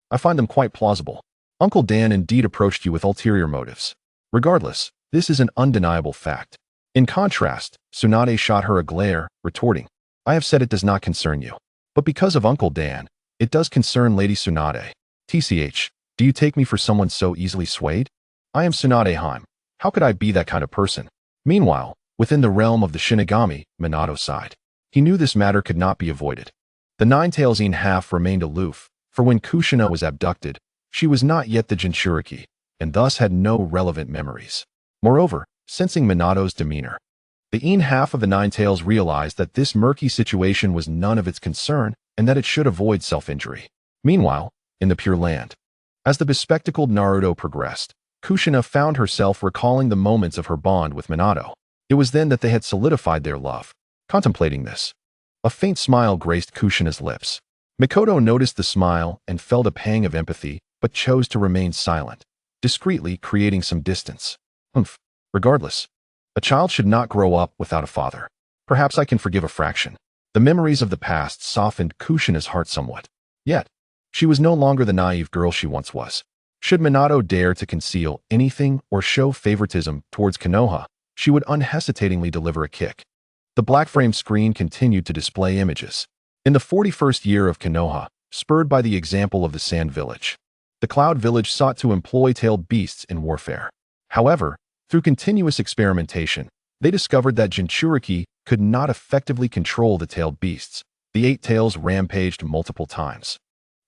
I find them quite plausible. Uncle Dan indeed approached you with ulterior motives. Regardless, this is an undeniable fact. In contrast, Tsunade shot her a glare, retorting, I have said it does not concern you. But because of Uncle Dan, it does concern Lady Tsunade. TCH, do you take me for someone so easily swayed? I am Tsunade Heim. How could I be that kind of person? Meanwhile, within the realm of the Shinigami, Minato sighed. He knew this matter could not be avoided. The Nine-Tails half remained aloof, for when Kushina was abducted, she was not yet the Jinchuriki, and thus had no relevant memories. Moreover, sensing Minato's demeanor, the half of the Nine-Tails realized that this murky situation was none of its concern and that it should avoid self-injury. Meanwhile, in the Pure Land, as the bespectacled Naruto progressed, Kushina found herself recalling the moments of her bond with Minato. It was then that they had solidified their love. Contemplating this, a faint smile graced Kushina's lips. Mikoto noticed the smile and felt a pang of empathy, but chose to remain silent, discreetly creating some distance. Regardless, a child should not grow up without a father. Perhaps I can forgive a fraction. The memories of the past softened Kushina's heart somewhat. Yet, she was no longer the naive girl she once was. Should Minato dare to conceal anything or show favoritism towards Konoha, she would unhesitatingly deliver a kick. The black-frame screen continued to display images. In the 41st year of Konoha, spurred by the example of the Sand Village, the Cloud Village sought to employ tailed beasts in warfare. However, through continuous experimentation, they discovered that Jinchuriki could not effectively control the tailed beasts. The eight tails rampaged multiple times,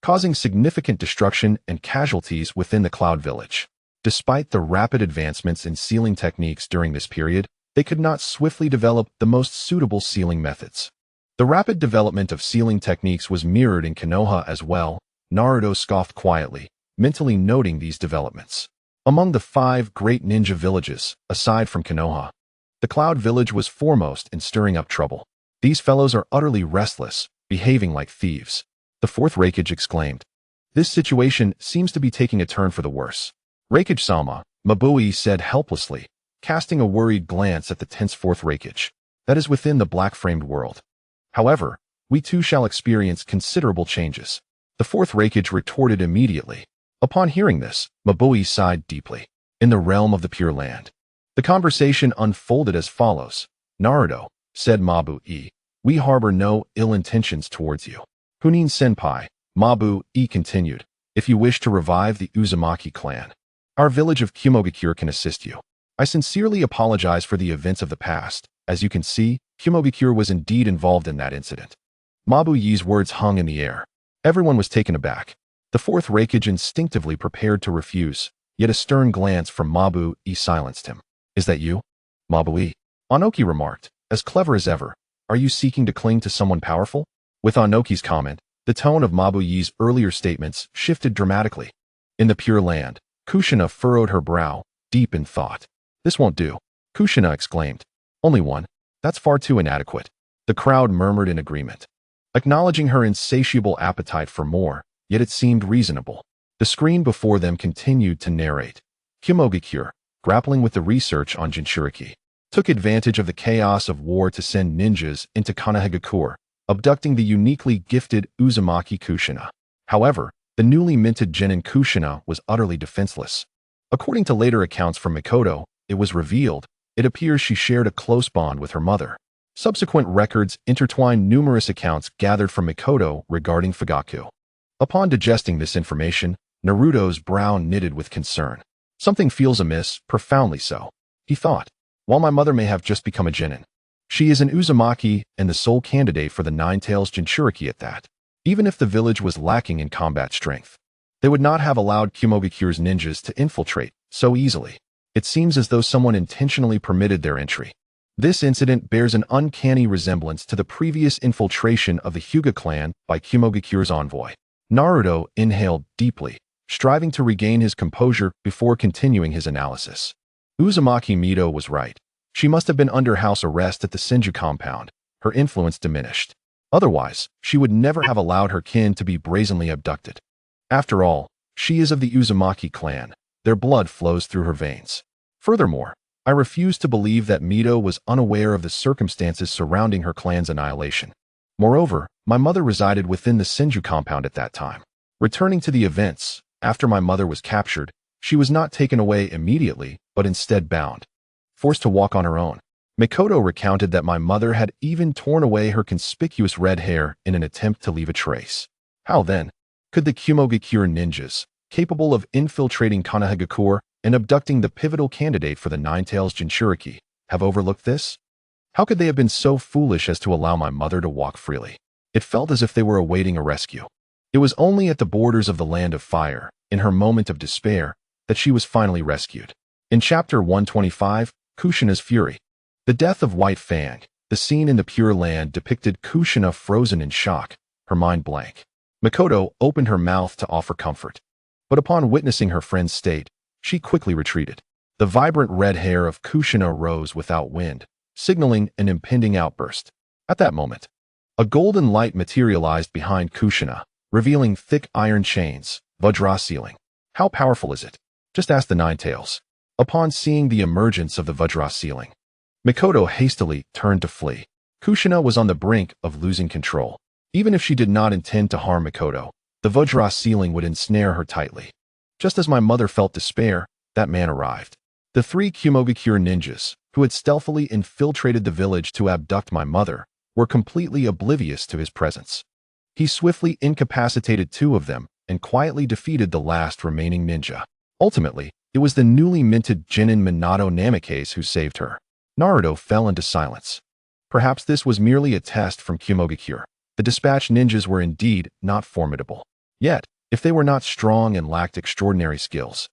causing significant destruction and casualties within the Cloud Village. Despite the rapid advancements in sealing techniques during this period, they could not swiftly develop the most suitable sealing methods. The rapid development of sealing techniques was mirrored in Konoha as well. Naruto scoffed quietly, mentally noting these developments. Among the 5 great ninja villages, aside from Konoha, the Cloud Village was foremost in stirring up trouble. These fellows are utterly restless, behaving like thieves. The 4th Raikage exclaimed. This situation seems to be taking a turn for the worse. Raikage-sama, Mabui said helplessly, casting a worried glance at the tense 4th Raikage. That is within the black-framed world. However, we too shall experience considerable changes. The fourth Raikage retorted immediately. Upon hearing this, Mabui sighed deeply. In the realm of the Pure Land, the conversation unfolded as follows. Naruto, said Mabui, we harbor no ill intentions towards you. Punin senpai, Mabui continued, if you wish to revive the Uzumaki clan, our village of Kumogakure can assist you. I sincerely apologize for the events of the past. As you can see, Kumogakure was indeed involved in that incident. Mabui's words hung in the air. Everyone was taken aback. The fourth Raikage instinctively prepared to refuse, yet a stern glance from Mabui silenced him. Is that you? Mabui? Anoki remarked, as clever as ever. Are you seeking to cling to someone powerful? With Anoki's comment, the tone of Mabui's earlier statements shifted dramatically. In the Pure Land, Kushina furrowed her brow, deep in thought. This won't do, Kushina exclaimed. Only one? That's far too inadequate. The crowd murmured in agreement, acknowledging her insatiable appetite for more, yet it seemed reasonable. The screen before them continued to narrate. Kumogakure, grappling with the research on Jinchuriki, took advantage of the chaos of war to send ninjas into Konoha, abducting the uniquely gifted Uzumaki Kushina. However, the newly minted genin Kushina was utterly defenseless. According to later accounts from Mikoto, it was revealed, it appears she shared a close bond with her mother. Subsequent records intertwined numerous accounts gathered from Mikoto regarding Fugaku. Upon digesting this information, Naruto's brow knitted with concern. Something feels amiss, profoundly so, he thought. While my mother may have just become a genin, she is an Uzumaki and the sole candidate for the Nine-Tails Jinchuriki at that. Even if the village was lacking in combat strength, they would not have allowed Kumogakure's ninjas to infiltrate so easily. It seems as though someone intentionally permitted their entry. This incident bears an uncanny resemblance to the previous infiltration of the Hyuga clan by Kumogakure's envoy. Naruto inhaled deeply, striving to regain his composure before continuing his analysis. Uzumaki Mito was right. She must have been under house arrest at the Senju compound. Her influence diminished. Otherwise, she would never have allowed her kin to be brazenly abducted. After all, she is of the Uzumaki clan. Their blood flows through her veins. Furthermore, I refuse to believe that Mito was unaware of the circumstances surrounding her clan's annihilation. Moreover, my mother resided within the Senju compound at that time. Returning to the events, after my mother was captured, she was not taken away immediately, but instead bound, forced to walk on her own. Mikoto recounted that my mother had even torn away her conspicuous red hair in an attempt to leave a trace. How then could the Kumogakure ninjas, capable of infiltrating Konoha and abducting the pivotal candidate for the Nine-Tails Jinchuriki, have overlooked this? How could they have been so foolish as to allow my mother to walk freely? It felt as if they were awaiting a rescue. It was only at the borders of the Land of Fire, in her moment of despair, that she was finally rescued. In Chapter 125, Kushina's Fury. The death of White Fang, the scene in the Pure Land depicted Kushina frozen in shock, her mind blank. Mikoto opened her mouth to offer comfort, but upon witnessing her friend's state, she quickly retreated. The vibrant red hair of Kushina rose without wind, signaling an impending outburst. At that moment, a golden light materialized behind Kushina, revealing thick iron chains, Vajra ceiling. How powerful is it? Just ask the Nine-Tails. Upon seeing the emergence of the Vajra ceiling, Mikoto hastily turned to flee. Kushina was on the brink of losing control. Even if she did not intend to harm Mikoto, the Vajra ceiling would ensnare her tightly. Just as my mother felt despair, that man arrived. The three Kumogakure ninjas, who had stealthily infiltrated the village to abduct my mother, were completely oblivious to his presence. He swiftly incapacitated two of them and quietly defeated the last remaining ninja. Ultimately, it was the newly minted genin Minato Namikaze who saved her. Naruto fell into silence. Perhaps this was merely a test from Kumogakure. The dispatched ninjas were indeed not formidable. Yet, if they were not strong and lacked extraordinary skills,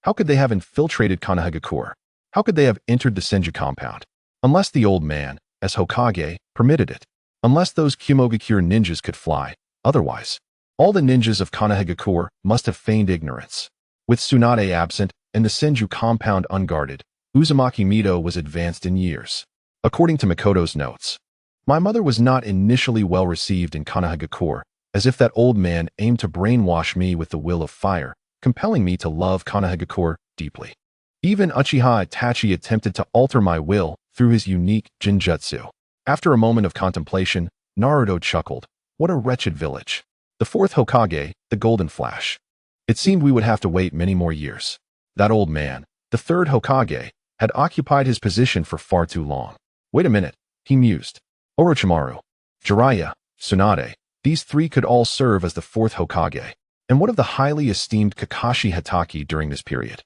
how could they have infiltrated Konoha? How could they have entered the Senju compound? Unless the old man, as Hokage, permitted it. Unless those Kumogakure ninjas could fly. Otherwise, all the ninjas of Konoha must have feigned ignorance. With Tsunade absent and the Senju compound unguarded, Uzumaki Mito was advanced in years. According to Mikoto's notes, my mother was not initially well received in Konoha, as if that old man aimed to brainwash me with the will of fire, compelling me to love Konoha deeply. Even Uchiha Itachi attempted to alter my will through his unique Jinjutsu. After a moment of contemplation, Naruto chuckled. What a wretched village. The fourth Hokage, the Golden Flash. It seemed we would have to wait many more years. That old man, the third Hokage, had occupied his position for far too long. Wait a minute, he mused. Orochimaru, Jiraiya, Tsunade, these three could all serve as the fourth Hokage. And what of the highly esteemed Kakashi Hatake during this period?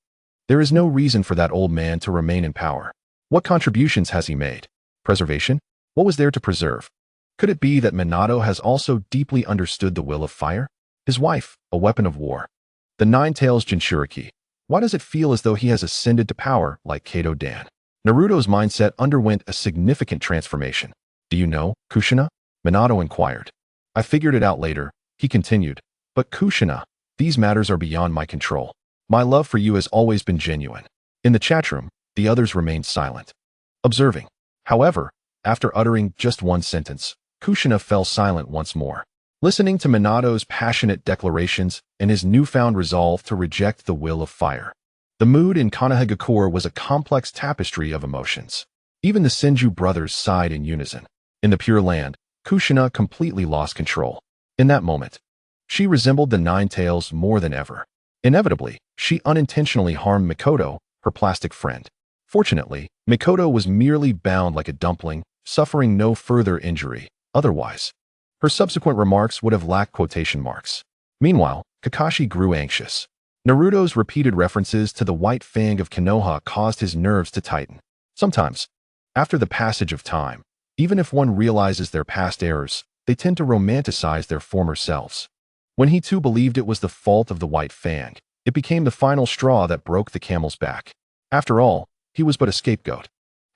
There is no reason for that old man to remain in power. What contributions has he made? Preservation? What was there to preserve? Could it be that Minato has also deeply understood the will of fire? His wife, a weapon of war. The Nine-Tails Jinchuriki. Why does it feel as though he has ascended to power like Kato Dan? Naruto's mindset underwent a significant transformation. Do you know, Kushina? Minato inquired. I figured it out later, he continued. But Kushina, these matters are beyond my control. My love for you has always been genuine. In the chat room, the others remained silent, observing. However, after uttering just one sentence, Kushina fell silent once more, listening to Minato's passionate declarations and his newfound resolve to reject the will of fire. The mood in Konoha was a complex tapestry of emotions. Even the Senju brothers sighed in unison. In the Pure Land, Kushina completely lost control. In that moment, she resembled the Nine-Tails more than ever. Inevitably, she unintentionally harmed Mikoto, her plastic friend. Fortunately, Mikoto was merely bound like a dumpling, suffering no further injury. Otherwise, her subsequent remarks would have lacked quotation marks. Meanwhile, Kakashi grew anxious. Naruto's repeated references to the White Fang of Konoha caused his nerves to tighten. Sometimes, after the passage of time, even if one realizes their past errors, they tend to romanticize their former selves. When he too believed it was the fault of the White Fang, it became the final straw that broke the camel's back. After all, he was but a scapegoat.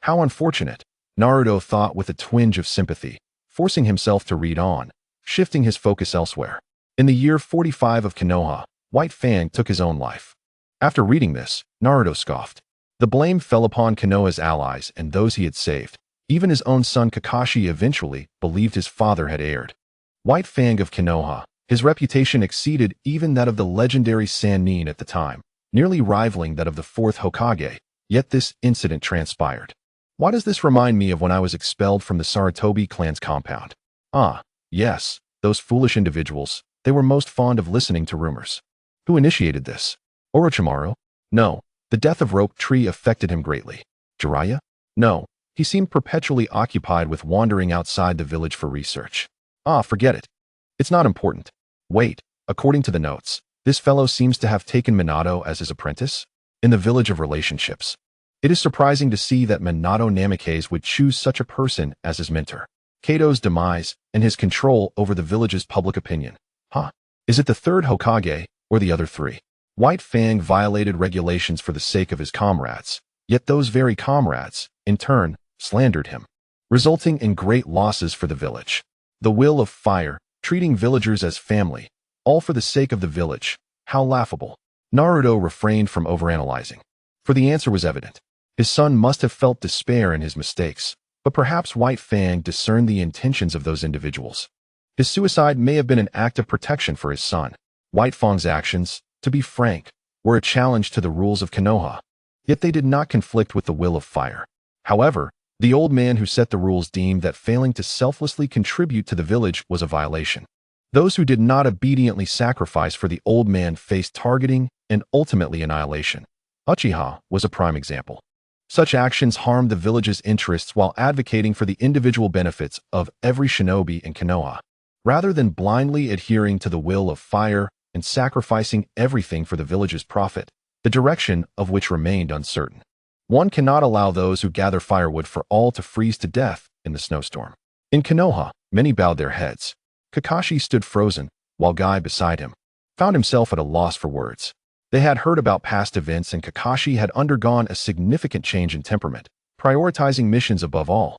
How unfortunate, Naruto thought with a twinge of sympathy, forcing himself to read on, shifting his focus elsewhere. In the year 45 of Konoha, White Fang took his own life. After reading this, Naruto scoffed. The blame fell upon Konoha's allies and those he had saved. Even his own son Kakashi eventually believed his father had erred. White Fang of Konoha, his reputation exceeded even that of the legendary Sannin at the time, nearly rivaling that of the fourth Hokage, yet this incident transpired. Why does this remind me of when I was expelled from the Sarutobi clan's compound? Ah, yes, those foolish individuals, they were most fond of listening to rumors. Who initiated this? Orochimaru? No, the death of Rope Tree affected him greatly. Jiraiya? No, he seemed perpetually occupied with wandering outside the village for research. Ah, forget it. It's not important. Wait, according to the notes, this fellow seems to have taken Minato as his apprentice? In the village of relationships. It is surprising to see that Minato Namikaze would choose such a person as his mentor. Kato's demise and his control over the village's public opinion. Huh? Is it the third Hokage or the other three? White Fang violated regulations for the sake of his comrades, yet those very comrades, in turn, slandered him, resulting in great losses for the village. The will of fire, treating villagers as family, all for the sake of the village. How laughable. Naruto refrained from overanalyzing, for the answer was evident. His son must have felt despair in his mistakes, but perhaps White Fang discerned the intentions of those individuals. His suicide may have been an act of protection for his son. White Fang's actions, to be frank, were a challenge to the rules of Konoha, yet they did not conflict with the will of fire. However, the old man who set the rules deemed that failing to selflessly contribute to the village was a violation. Those who did not obediently sacrifice for the old man faced targeting and ultimately annihilation. Uchiha was a prime example. Such actions harmed the village's interests while advocating for the individual benefits of every shinobi in Konoha, rather than blindly adhering to the will of fire and sacrificing everything for the village's profit, the direction of which remained uncertain. One cannot allow those who gather firewood for all to freeze to death in the snowstorm. In Konoha, many bowed their heads. Kakashi stood frozen, while Guy beside him found himself at a loss for words. They had heard about past events and Kakashi had undergone a significant change in temperament, prioritizing missions above all,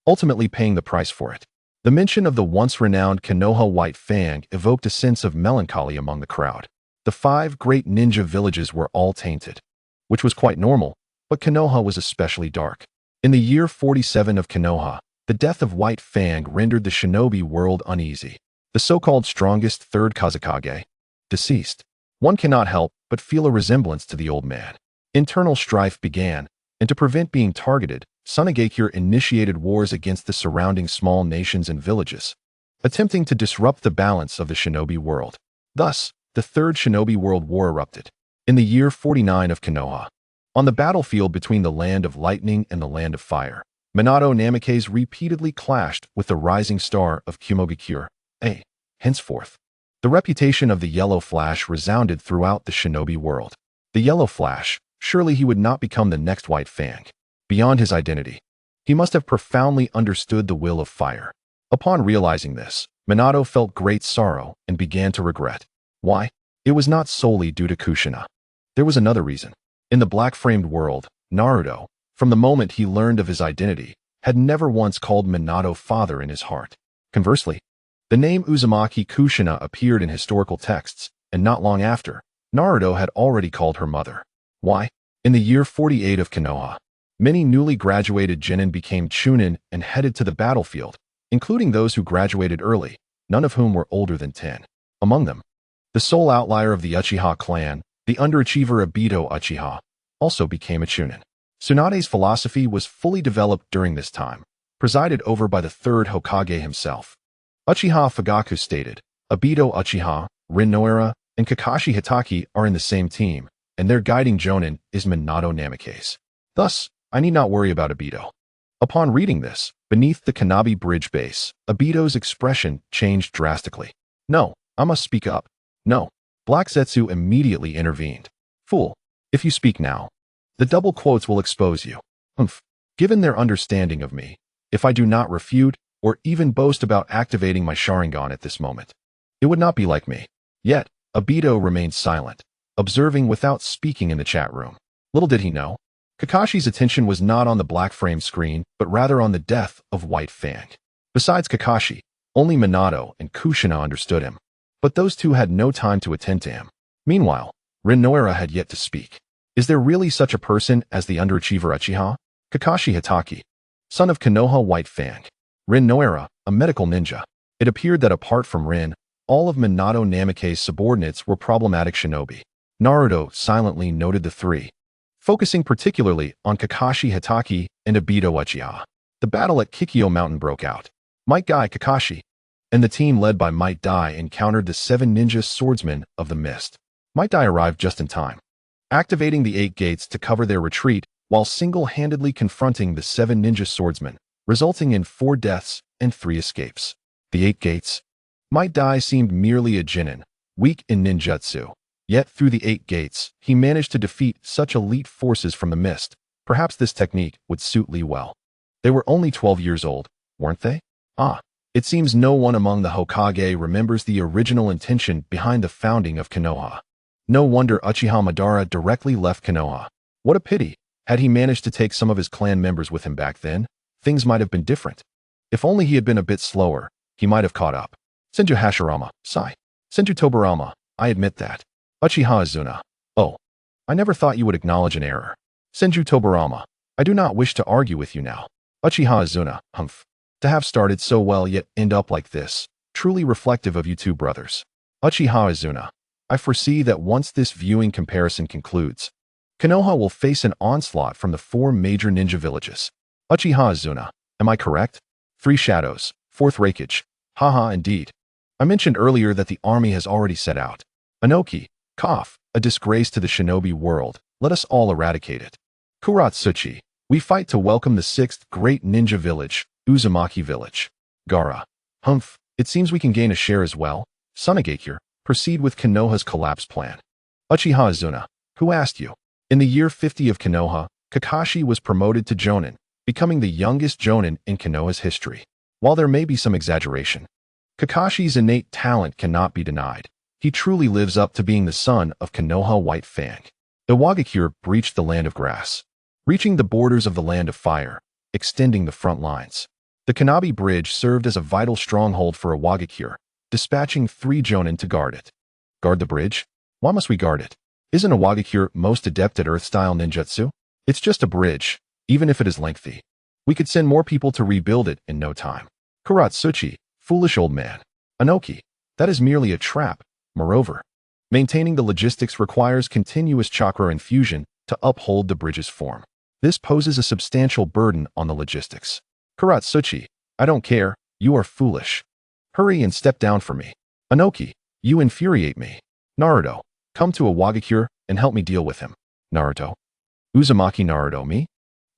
ultimately paying the price for it. The mention of the once-renowned Konoha White Fang evoked a sense of melancholy among the crowd. The 5 great ninja villages were all tainted, which was quite normal, but Konoha was especially dark. In the year 47 of Konoha, the death of White Fang rendered the shinobi world uneasy. The so-called strongest third Kazekage, deceased. One cannot help but feel a resemblance to the old man. Internal strife began, and to prevent being targeted, Tsunade initiated wars against the surrounding small nations and villages. attempting to disrupt the balance of the shinobi world. Thus, the Third Shinobi World War erupted. In the year 49 of Konoha, on the battlefield between the Land of Lightning and the Land of Fire, Minato Namikaze repeatedly clashed with the rising star of Kumogakure. Henceforth, the reputation of the Yellow Flash resounded throughout the shinobi world. The Yellow Flash, surely he would not become the next White Fang. Beyond his identity, he must have profoundly understood the will of fire. Upon realizing this, Minato felt great sorrow and began to regret. Why? It was not solely due to Kushina. There was another reason. In the black-framed world, Naruto, from the moment he learned of his identity, had never once called Minato father in his heart. Conversely, the name Uzumaki Kushina appeared in historical texts, and not long after, Naruto had already called her mother. Why? In the year 48 of Konoha, many newly graduated genin became chunin and headed to the battlefield, including those who graduated early, none of whom were older than 10. Among them, the sole outlier of the Uchiha clan, the underachiever Obito Uchiha, also became a chunin. Tsunade's philosophy was fully developed during this time, presided over by the third Hokage himself. Uchiha Fugaku stated, Obito Uchiha, Rin Noara, and Kakashi Hitaki are in the same team, and their guiding jonin is Minato Namikaze. Thus, I need not worry about Obito. Upon reading this, beneath the Kanabi bridge base, Obito's expression changed drastically. No, I must speak up. No. Black Zetsu immediately intervened. Fool, if you speak now, the double quotes will expose you. Given their understanding of me, if I do not refute or even boast about activating my Sharingan at this moment, it would not be like me. Yet, Obito remained silent, observing without speaking in the chat room. Little did he know, Kakashi's attention was not on the black frame screen, but rather on the death of White Fang. Besides Kakashi, only Minato and Kushina understood him, but those two had no time to attend to him. Meanwhile, Rin Noara had yet to speak. Is there really such a person as the underachiever Uchiha? Kakashi Hitaki, son of Konoha White Fang. Rin Noara, a medical ninja. It appeared that apart from Rin, all of Minato Namikaze's subordinates were problematic shinobi. Naruto silently noted the three, focusing particularly on Kakashi Hitaki and Obito Uchiha. The battle at Kikyo Mountain broke out. Might Guy Kakashi and the team led by Might Dai encountered the 7 ninja swordsmen of the mist. Might Dai arrived just in time, activating the 8 gates to cover their retreat while single-handedly confronting the 7 ninja swordsmen, resulting in 4 deaths and 3 escapes. The 8 gates. Might Dai seemed merely a genin, weak in ninjutsu. Yet through the 8 gates, he managed to defeat such elite forces from the mist. Perhaps this technique would suit Li well. They were only 12 years old, weren't they? It seems no one among the Hokage remembers the original intention behind the founding of Konoha. No wonder Uchiha Madara directly left Konoha. What a pity. Had he managed to take some of his clan members with him back then, things might have been different. If only he had been a bit slower, he might have caught up. Senju Hashirama, sigh. Senju Tobirama, I admit that. Uchiha Azuna. Oh, I never thought you would acknowledge an error. Senju Tobirama, I do not wish to argue with you now. Uchiha Azuna, humph. To have started so well yet end up like this, truly reflective of you two brothers. Uchiha Azuna, I foresee that once this viewing comparison concludes, Konoha will face an onslaught from the 4 major ninja villages. Uchiha Azuna, am I correct? 3 shadows, 4th Raikage. Haha, indeed. I mentioned earlier that the army has already set out. Anoki, cough, a disgrace to the shinobi world. Let us all eradicate it. Kuratsuchi, we fight to welcome the 6th great ninja village, Uzumaki village. Gaara, humph, it seems we can gain a share as well. Sunagakure, proceed with Konoha's collapse plan. Uchiha Azuna, who asked you? In the year 50 of Konoha, Kakashi was promoted to Jonin, becoming the youngest Jonin in Konoha's history. While there may be some exaggeration, Kakashi's innate talent cannot be denied. He truly lives up to being the son of Konoha White Fang. The Wagakure breached the land of grass, reaching the borders of the land of fire, extending the front lines. The Kanabi Bridge served as a vital stronghold for a Wagakure, dispatching 3 Jonin to guard it. Guard the bridge? Why must we guard it? Isn't a Wagakure most adept at Earth-style ninjutsu? It's just a bridge, even if it is lengthy. We could send more people to rebuild it in no time. Kuratsuchi, foolish old man. Anoki, that is merely a trap. Moreover, maintaining the logistics requires continuous chakra infusion to uphold the bridge's form. This poses a substantial burden on the logistics. Kuratsuchi, I don't care, you are foolish. Hurry and step down for me. Inoki, you infuriate me. Naruto, come to a Wagakure and help me deal with him. Naruto. Uzumaki Naruto me?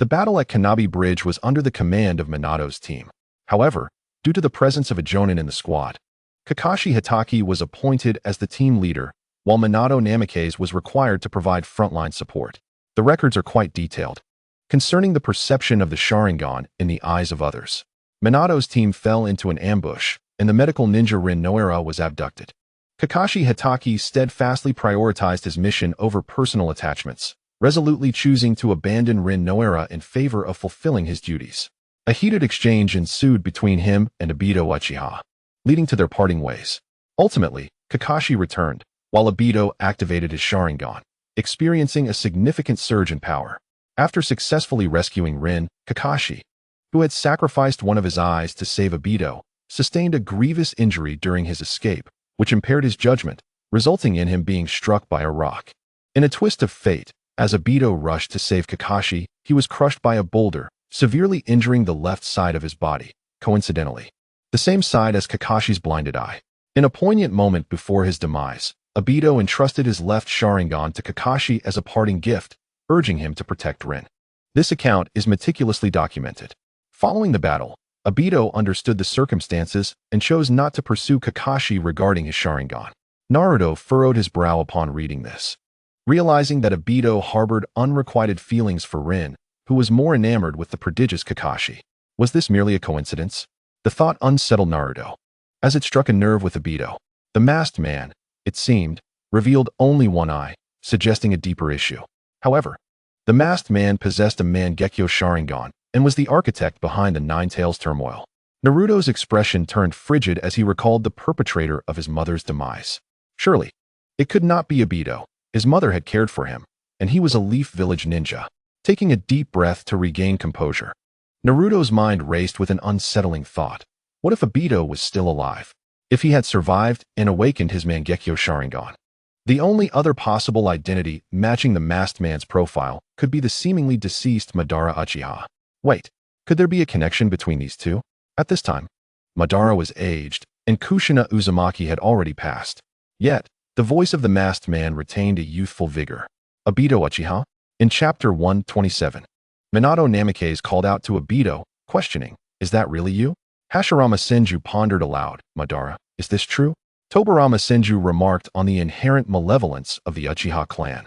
The battle at Kanabi Bridge was under the command of Minato's team. However, due to the presence of a Jonin in the squad, Kakashi Hatake was appointed as the team leader, while Minato Namikaze was required to provide frontline support. The records are quite detailed. Concerning the perception of the Sharingan in the eyes of others, Minato's team fell into an ambush, and the medical ninja Rin Noara was abducted. Kakashi Hatake steadfastly prioritized his mission over personal attachments, resolutely choosing to abandon Rin Noara in favor of fulfilling his duties. A heated exchange ensued between him and Obito Uchiha, leading to their parting ways. Ultimately, Kakashi returned, while Obito activated his Sharingan, experiencing a significant surge in power. After successfully rescuing Rin, Kakashi, who had sacrificed one of his eyes to save Obito, sustained a grievous injury during his escape, which impaired his judgment, resulting in him being struck by a rock. In a twist of fate, as Obito rushed to save Kakashi, he was crushed by a boulder, severely injuring the left side of his body, coincidentally, the same side as Kakashi's blinded eye. In a poignant moment before his demise, Obito entrusted his left Sharingan to Kakashi as a parting gift, urging him to protect Rin. This account is meticulously documented. Following the battle, Obito understood the circumstances and chose not to pursue Kakashi regarding his Sharingan. Naruto furrowed his brow upon reading this. Realizing that Obito harbored unrequited feelings for Rin, who was more enamored with the prodigious Kakashi. Was this merely a coincidence? The thought unsettled Naruto. As it struck a nerve with Obito, the masked man, it seemed, revealed only one eye, suggesting a deeper issue. However, the masked man possessed a Mangekyo Sharingan and was the architect behind the Nine Tails turmoil. Naruto's expression turned frigid as he recalled the perpetrator of his mother's demise. Surely, it could not be Obito. His mother had cared for him, and he was a Leaf Village ninja. Taking a deep breath to regain composure, Naruto's mind raced with an unsettling thought. What if Obito was still alive? If he had survived and awakened his Mangekyo Sharingan? The only other possible identity matching the masked man's profile could be the seemingly deceased Madara Uchiha. Wait, could there be a connection between these two? At this time, Madara was aged, and Kushina Uzumaki had already passed. Yet, the voice of the masked man retained a youthful vigor. Obito Uchiha? In Chapter 127, Minato Namikaze called out to Obito, questioning, "Is that really you?" Hashirama Senju pondered aloud, "Madara, is this true?" Tobirama Senju remarked on the inherent malevolence of the Uchiha clan,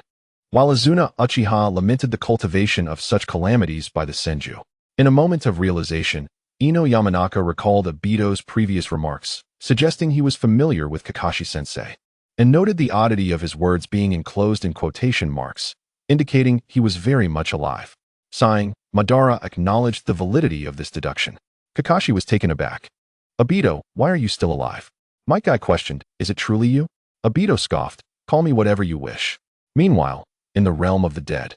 while Azuna Uchiha lamented the cultivation of such calamities by the Senju. In a moment of realization, Ino Yamanaka recalled Obito's previous remarks, suggesting he was familiar with Kakashi-sensei, and noted the oddity of his words being enclosed in quotation marks, indicating he was very much alive. Sighing, Madara acknowledged the validity of this deduction. Kakashi was taken aback. "Obito, why are you still alive?" Might Guy questioned, "Is it truly you?" Obito scoffed, "Call me whatever you wish." Meanwhile, in the realm of the dead,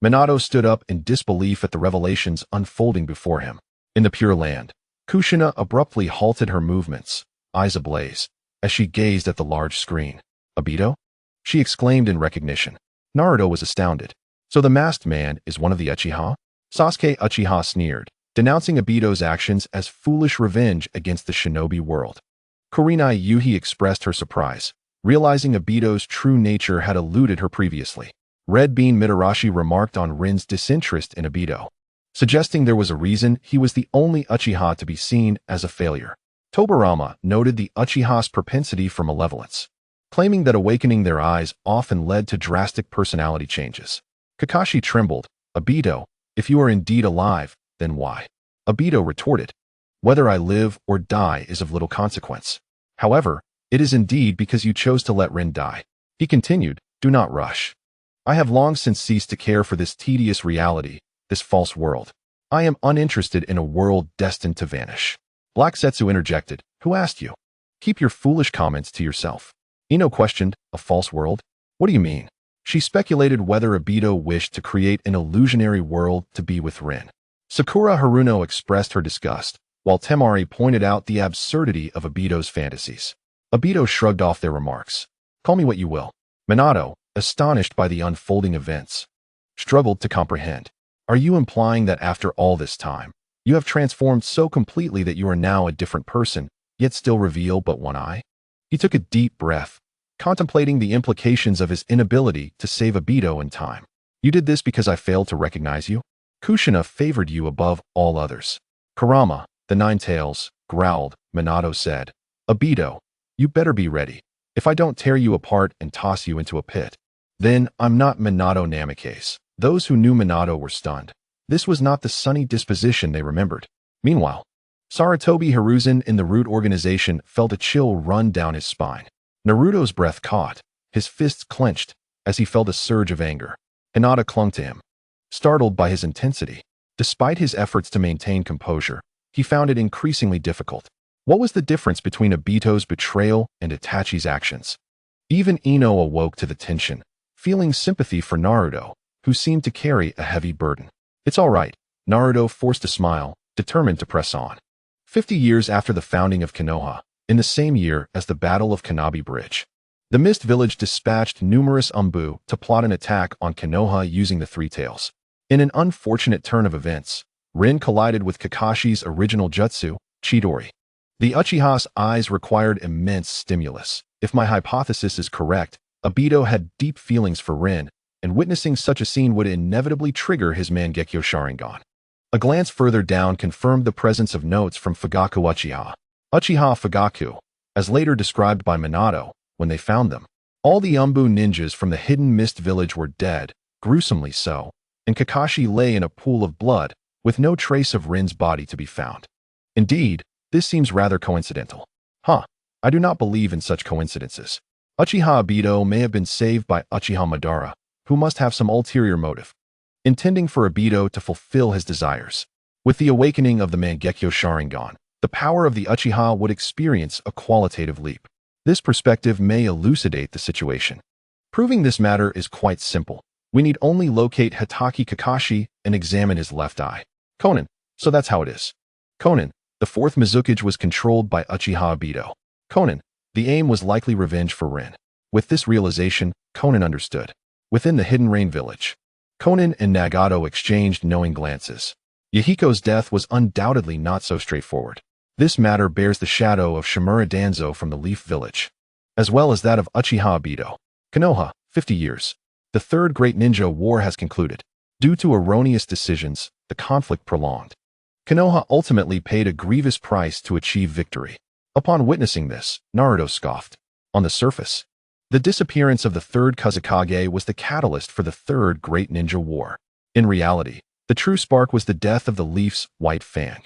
Minato stood up in disbelief at the revelations unfolding before him. In the Pure Land, Kushina abruptly halted her movements, eyes ablaze, as she gazed at the large screen. "Obito?" she exclaimed in recognition. Naruto was astounded. "So the masked man is one of the Uchiha?" Sasuke Uchiha sneered, denouncing Obito's actions as foolish revenge against the shinobi world. Kurinai Yuhi expressed her surprise, realizing Obito's true nature had eluded her previously. Red Bean Mitarashi remarked on Rin's disinterest in Obito, suggesting there was a reason he was the only Uchiha to be seen as a failure. Tobirama noted the Uchiha's propensity for malevolence, claiming that awakening their eyes often led to drastic personality changes. Kakashi trembled. "Obito, if you are indeed alive, then why?" Obito retorted, "Whether I live or die is of little consequence. However, it is indeed because you chose to let Rin die." He continued, "Do not rush. I have long since ceased to care for this tedious reality, this false world. I am uninterested in a world destined to vanish." Black Setsu interjected, "Who asked you? Keep your foolish comments to yourself." Ino questioned, "A false world? What do you mean?" She speculated whether Obito wished to create an illusionary world to be with Rin. Sakura Haruno expressed her disgust, while Temari pointed out the absurdity of Obito's fantasies. Obito shrugged off their remarks. "Call me what you will." Minato, astonished by the unfolding events, struggled to comprehend. "Are you implying that after all this time, you have transformed so completely that you are now a different person, yet still reveal but one eye? He took a deep breath, contemplating the implications of his inability to save Obito in time. You did this because I failed to recognize you? Kushina favored you above all others. Kurama, the Nine Tails, growled. Minato said, Obito, you better be ready. If I don't tear you apart and toss you into a pit, then I'm not Minato Namikaze. Those who knew Minato were stunned. This was not the sunny disposition they remembered. Meanwhile, Sarutobi Hiruzen in the Root organization felt a chill run down his spine. Naruto's breath caught, his fists clenched, as he felt a surge of anger. Hinata clung to him, startled by his intensity. Despite his efforts to maintain composure, he found it increasingly difficult. What was the difference between Obito's betrayal and Itachi's actions? Even Ino awoke to the tension, feeling sympathy for Naruto, who seemed to carry a heavy burden. It's all right, Naruto forced a smile, determined to press on. 50 years after the founding of Konoha, in the same year as the Battle of Kanabi Bridge, the Mist Village dispatched numerous Umbu to plot an attack on Konoha using the Three Tails. In an unfortunate turn of events, Rin collided with Kakashi's original jutsu, Chidori. The Uchiha's eyes required immense stimulus. If my hypothesis is correct, Obito had deep feelings for Rin, and witnessing such a scene would inevitably trigger his Mangekyo Sharingan. A glance further down confirmed the presence of notes from Fugaku Uchiha. Uchiha Fugaku, as later described by Minato, when they found them. All the Umbu ninjas from the hidden Mist Village were dead, gruesomely so, and Kakashi lay in a pool of blood, with no trace of Rin's body to be found. Indeed, this seems rather coincidental. I do not believe in such coincidences. Uchiha Obito may have been saved by Uchiha Madara, who must have some ulterior motive, intending for Obito to fulfill his desires. With the awakening of the Mangekyo Sharingan, the power of the Uchiha would experience a qualitative leap. This perspective may elucidate the situation. Proving this matter is quite simple. We need only locate Hitaki Kakashi and examine his left eye. Konan, so that's how it is. Konan, the fourth Mizukage was controlled by Uchiha Obito. Konan, the aim was likely revenge for Rin. With this realization, Konan understood. Within the Hidden Rain Village, Konan and Nagato exchanged knowing glances. Yahiko's death was undoubtedly not so straightforward. This matter bears the shadow of Shimura Danzo from the Leaf Village, as well as that of Uchiha Obito. Konoha, 50 years. The Third Great Ninja War has concluded. Due to erroneous decisions, the conflict prolonged. Konoha ultimately paid a grievous price to achieve victory. Upon witnessing this, Naruto scoffed. On the surface, the disappearance of the Third Kazekage was the catalyst for the Third Great Ninja War. In reality, the true spark was the death of the Leaf's White Fang.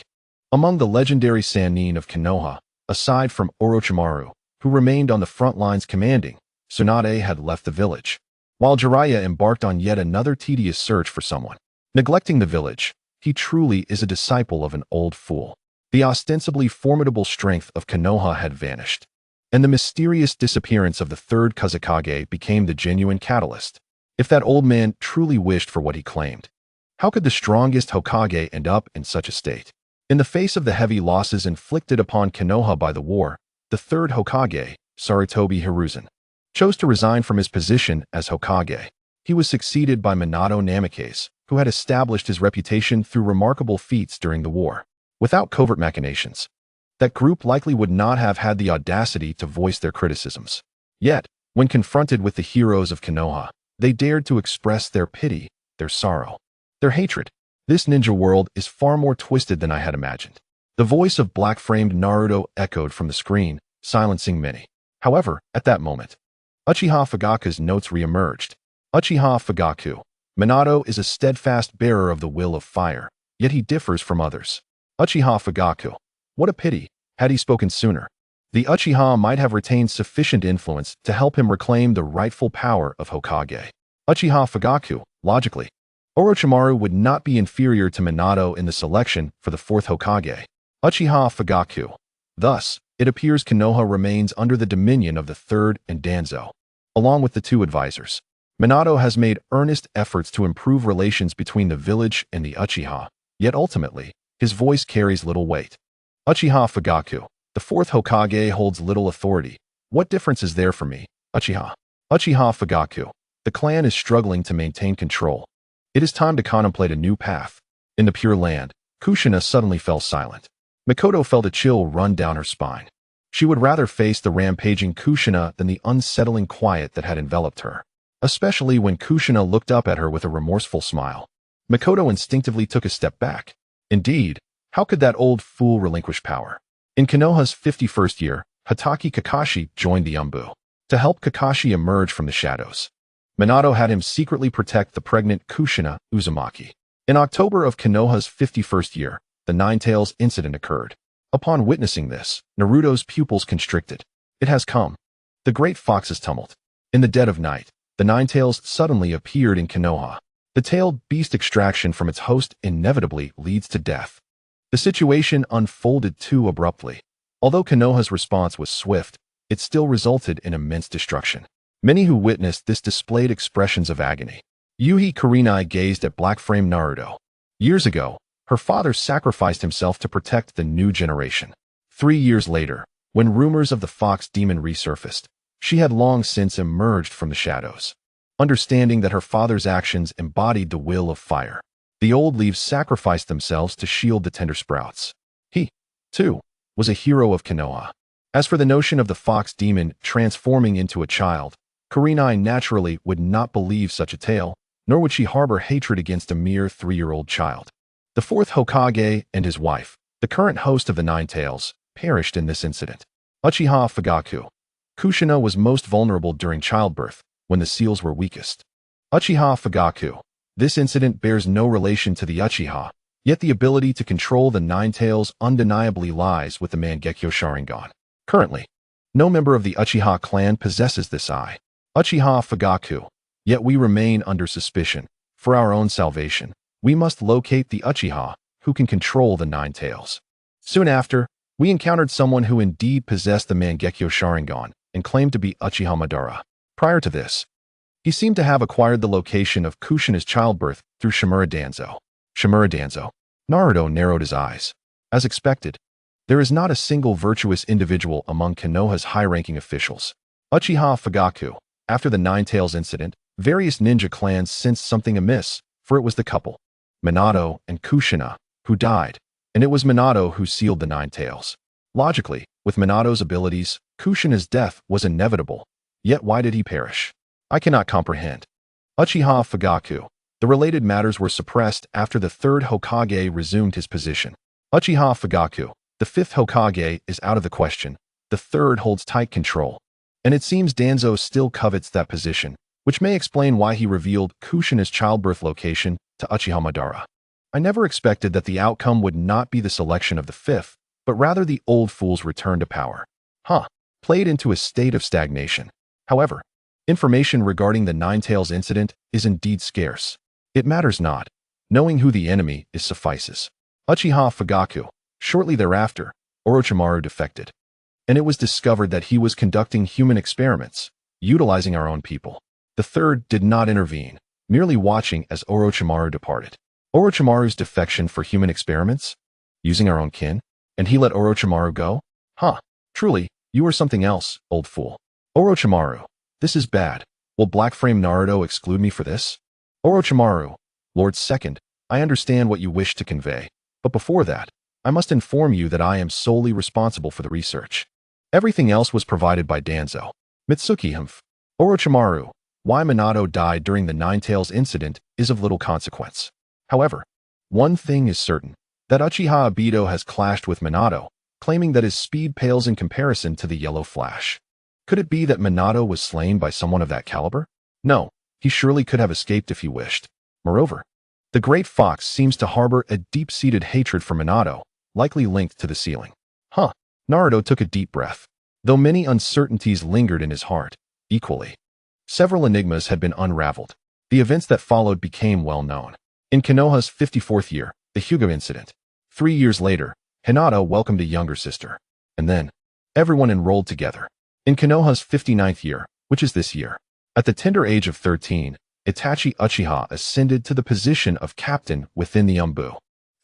Among the legendary Sannin of Konoha, aside from Orochimaru, who remained on the front lines commanding, Tsunade had left the village, while Jiraiya embarked on yet another tedious search for someone. Neglecting the village, he truly is a disciple of an old fool. The ostensibly formidable strength of Konoha had vanished, and the mysterious disappearance of the Third Kazekage became the genuine catalyst. If that old man truly wished for what he claimed, how could the strongest Hokage end up in such a state? In the face of the heavy losses inflicted upon Konoha by the war, the third Hokage, Sarutobi Hiruzen, chose to resign from his position as Hokage. He was succeeded by Minato Namikaze, who had established his reputation through remarkable feats during the war. Without covert machinations, that group likely would not have had the audacity to voice their criticisms. Yet, when confronted with the heroes of Konoha, they dared to express their pity, their sorrow, their hatred. This ninja world is far more twisted than I had imagined. The voice of black-framed Naruto echoed from the screen, silencing many. However, at that moment, Uchiha Fugaku's notes re-emerged. Uchiha Fugaku. Minato is a steadfast bearer of the will of fire, yet he differs from others. Uchiha Fugaku. What a pity, had he spoken sooner. The Uchiha might have retained sufficient influence to help him reclaim the rightful power of Hokage. Uchiha Fugaku, logically, Orochimaru would not be inferior to Minato in the selection for the fourth Hokage. Uchiha Fugaku. Thus, it appears Konoha remains under the dominion of the third and Danzo, along with the two advisors. Minato has made earnest efforts to improve relations between the village and the Uchiha, yet ultimately, his voice carries little weight. Uchiha Fugaku. The fourth Hokage holds little authority. What difference is there for me, Uchiha? Uchiha Fugaku. The clan is struggling to maintain control. It is time to contemplate a new path. In the Pure Land, Kushina suddenly fell silent. Mikoto felt a chill run down her spine. She would rather face the rampaging Kushina than the unsettling quiet that had enveloped her, especially when Kushina looked up at her with a remorseful smile. Makoto instinctively took a step back. Indeed, how could that old fool relinquish power? In Konoha's 51st year, Hatake Kakashi joined the Umbu to help Kakashi emerge from the shadows. Minato had him secretly protect the pregnant Kushina Uzumaki. In October of Konoha's 51st year, the Ninetales incident occurred. Upon witnessing this, Naruto's pupils constricted. It has come. The great fox's tumult. In the dead of night, the Ninetales suddenly appeared in Konoha. The tailed beast extraction from its host inevitably leads to death. The situation unfolded too abruptly. Although Konoha's response was swift, it still resulted in immense destruction. Many who witnessed this displayed expressions of agony. Yuhi Kurinai gazed at black-framed Naruto. Years ago, her father sacrificed himself to protect the new generation. 3 years later, when rumors of the fox demon resurfaced, she had long since emerged from the shadows. Understanding that her father's actions embodied the will of fire, the old leaves sacrificed themselves to shield the tender sprouts. He, too, was a hero of Konoha. As for the notion of the fox demon transforming into a child, Kurinai naturally would not believe such a tale, nor would she harbor hatred against a mere 3-year-old child. The 4th Hokage and his wife, the current host of the Ninetales, perished in this incident. Uchiha Fugaku. Kushina was most vulnerable during childbirth, when the seals were weakest. Uchiha Fugaku. This incident bears no relation to the Uchiha, yet the ability to control the Ninetales undeniably lies with the Mangekyo Sharingan. Currently, no member of the Uchiha clan possesses this eye. Uchiha Fugaku. Yet we remain under suspicion. For our own salvation, we must locate the Uchiha, who can control the Ninetales. Soon after, we encountered someone who indeed possessed the Mangekyo Sharingan and claimed to be Uchiha Madara. Prior to this, he seemed to have acquired the location of Kushina's childbirth through Shimura Danzo. Shimura Danzo. Naruto narrowed his eyes. As expected, there is not a single virtuous individual among Konoha's high-ranking officials. Uchiha Fugaku. After the Ninetales incident, various ninja clans sensed something amiss, for it was the couple, Minato and Kushina, who died, and it was Minato who sealed the Ninetales. Logically, with Minato's abilities, Kushina's death was inevitable. Yet why did he perish? I cannot comprehend. Uchiha Fugaku. The related matters were suppressed after the 3rd Hokage resumed his position. Uchiha Fugaku. The 5th Hokage is out of the question. The 3rd holds tight control. And it seems Danzo still covets that position, which may explain why he revealed Kushina's childbirth location to Uchiha Madara. I never expected that the outcome would not be the selection of the 5th, but rather the old fool's return to power. Played into a state of stagnation. However, information regarding the Ninetales incident is indeed scarce. It matters not. Knowing who the enemy is suffices. Uchiha Fugaku. Shortly thereafter, Orochimaru defected, and it was discovered that he was conducting human experiments, utilizing our own people. The 3rd did not intervene, merely watching as Orochimaru departed. Orochimaru's defection for human experiments? Using our own kin? And he let Orochimaru go? Truly, you are something else, old fool. Orochimaru. This is bad. Will Black-Frame Naruto exclude me for this? Orochimaru. Lord Second, I understand what you wish to convey, but before that, I must inform you that I am solely responsible for the research. Everything else was provided by Danzo. Mitsuki Humph. Orochimaru. Why Minato died during the Ninetales incident is of little consequence. However, one thing is certain, that Uchiha Obito has clashed with Minato, claiming that his speed pales in comparison to the Yellow Flash. Could it be that Minato was slain by someone of that caliber? No, he surely could have escaped if he wished. Moreover, the Great Fox seems to harbor a deep-seated hatred for Minato, likely linked to the sealing. Naruto took a deep breath. Though many uncertainties lingered in his heart, equally, several enigmas had been unraveled. The events that followed became well known. In Konoha's 54th year, the Hyuga incident. 3 years later, Hinata welcomed a younger sister. And then, everyone enrolled together. In Konoha's 59th year, which is this year, at the tender age of 13, Itachi Uchiha ascended to the position of captain within the Umbu.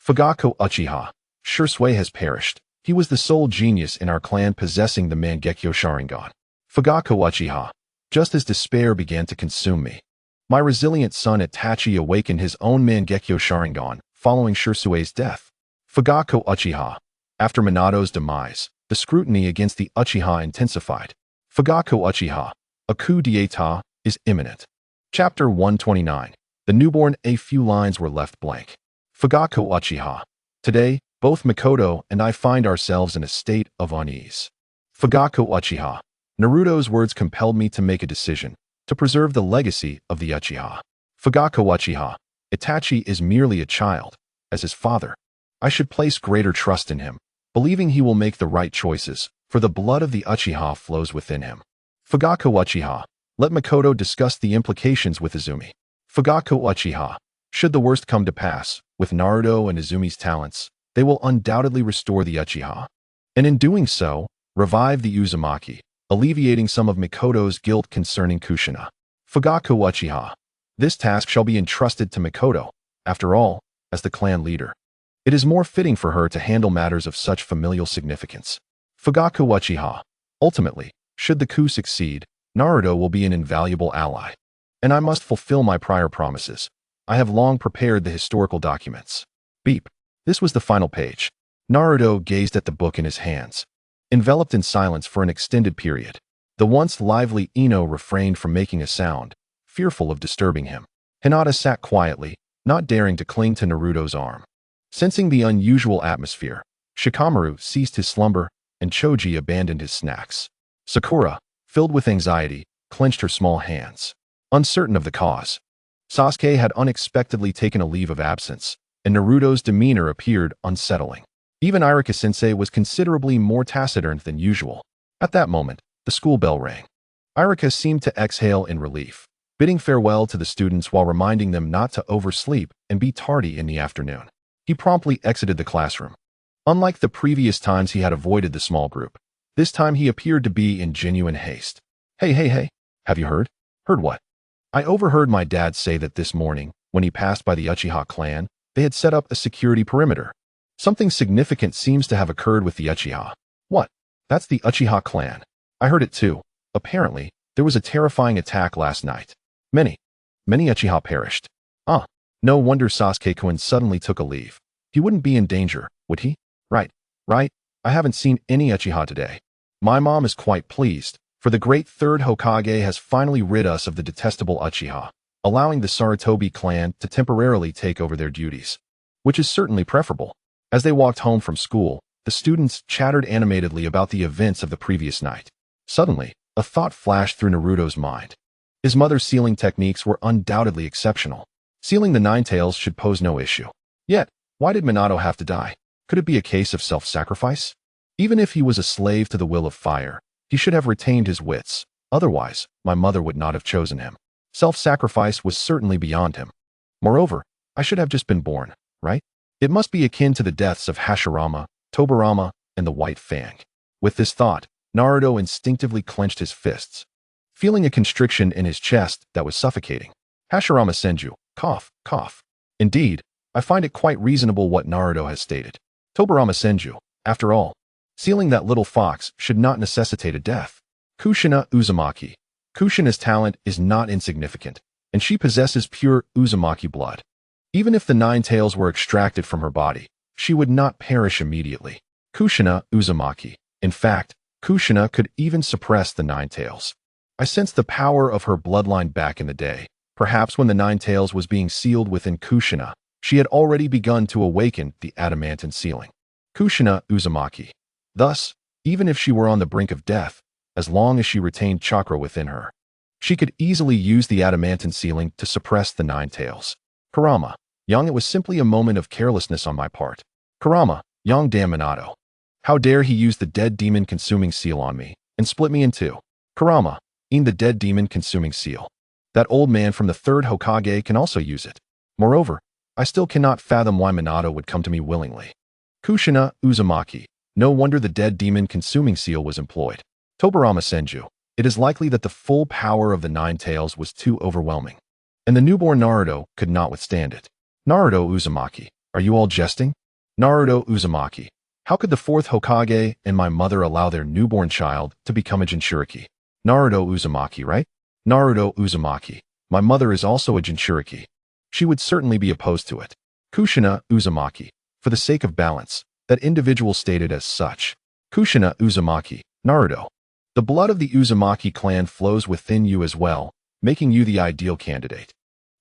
Fugaku Uchiha. Shursui has perished. He was the sole genius in our clan possessing the Mangekyo Sharingan. Fugaku Uchiha. Just as despair began to consume me, my resilient son Itachi awakened his own Mangekyo Sharingan following Shursui's death. Fugaku Uchiha. After Minato's demise, The scrutiny against the Uchiha intensified. Fugaku Uchiha, a coup d'etat, is imminent. Chapter 129. The newborn. A few lines were left blank. Fugaku Uchiha. Today, both Mikoto and I find ourselves in a state of unease. Fugaku Uchiha. Naruto's words compelled me to make a decision, to preserve the legacy of the Uchiha. Fugaku Uchiha. Itachi is merely a child, as his father. I should place greater trust in him, believing he will make the right choices, for the blood of the Uchiha flows within him. Fugaku Uchiha. Let Mikoto discuss the implications with Izumi. Fugaku Uchiha. Should the worst come to pass, with Naruto and Izumi's talents, they will undoubtedly restore the Uchiha. And in doing so, revive the Uzumaki, alleviating some of Mikoto's guilt concerning Kushina. Fugaku Uchiha. This task shall be entrusted to Mikoto, after all, as the clan leader. It is more fitting for her to handle matters of such familial significance. Fugaku Uchiha. Ultimately, should the coup succeed, Naruto will be an invaluable ally. And I must fulfill my prior promises. I have long prepared the historical documents. Beep. This was the final page. Naruto gazed at the book in his hands, enveloped in silence for an extended period. The once lively Ino refrained from making a sound, fearful of disturbing him. Hinata sat quietly, not daring to cling to Naruto's arm. Sensing the unusual atmosphere, Shikamaru ceased his slumber, and Choji abandoned his snacks. Sakura, filled with anxiety, clenched her small hands, uncertain of the cause. Sasuke had unexpectedly taken a leave of absence, and Naruto's demeanor appeared unsettling. Even Iruka-sensei was considerably more taciturn than usual. At that moment, the school bell rang. Iruka seemed to exhale in relief, bidding farewell to the students while reminding them not to oversleep and be tardy in the afternoon. He promptly exited the classroom. Unlike the previous times he had avoided the small group, this time he appeared to be in genuine haste. Hey, have you heard? Heard what? I overheard my dad say that this morning, when he passed by the Uchiha clan, they had set up a security perimeter. Something significant seems to have occurred with the Uchiha. What? That's the Uchiha clan. I heard it too. Apparently, there was a terrifying attack last night. Many Uchiha perished. No wonder Sasuke-kun suddenly took a leave. He wouldn't be in danger, would he? Right. I haven't seen any Uchiha today. My mom is quite pleased, for the great third Hokage has finally rid us of the detestable Uchiha, allowing the Sarutobi clan to temporarily take over their duties, which is certainly preferable. As they walked home from school, the students chattered animatedly about the events of the previous night. Suddenly, a thought flashed through Naruto's mind. His mother's sealing techniques were undoubtedly exceptional. Sealing the Nine Tails should pose no issue. Yet, why did Minato have to die? Could it be a case of self-sacrifice? Even if he was a slave to the will of fire, he should have retained his wits. Otherwise, my mother would not have chosen him. Self-sacrifice was certainly beyond him. Moreover, I should have just been born, right? It must be akin to the deaths of Hashirama, Tobirama, and the White Fang. With this thought, Naruto instinctively clenched his fists, feeling a constriction in his chest that was suffocating. Hashirama Senju, cough. Indeed, I find it quite reasonable what Naruto has stated. Tobirama Senju, after all, sealing that little fox should not necessitate a death. Kushina Uzumaki. Kushina's talent is not insignificant, and she possesses pure Uzumaki blood. Even if the Nine Tails were extracted from her body, she would not perish immediately. Kushina Uzumaki. In fact, Kushina could even suppress the Nine Tails. I sensed the power of her bloodline back in the day. Perhaps when the Nine Tails was being sealed within Kushina, she had already begun to awaken the adamantine sealing. Kushina Uzumaki. Thus, even if she were on the brink of death, as long as she retained chakra within her, she could easily use the adamantine sealing to suppress the Nine Tails. Kurama. Young, it was simply a moment of carelessness on my part. Kurama, young damn Minato. How dare he use the dead demon consuming seal on me, and split me in two. Kurama, the dead demon consuming seal. That old man from the third Hokage can also use it. Moreover, I still cannot fathom why Minato would come to me willingly. Kushina Uzumaki. No wonder the dead demon consuming seal was employed. Tobirama Senju. It is likely that the full power of the Nine Tails was too overwhelming, and the newborn Naruto could not withstand it. Naruto Uzumaki. Are you all jesting? Naruto Uzumaki. How could the fourth Hokage and my mother allow their newborn child to become a Jinchuriki? Naruto Uzumaki, right? Naruto Uzumaki. My mother is also a Jinchuriki. She would certainly be opposed to it. Kushina Uzumaki. For the sake of balance, that individual stated as such. Kushina Uzumaki, Naruto. The blood of the Uzumaki clan flows within you as well, making you the ideal candidate.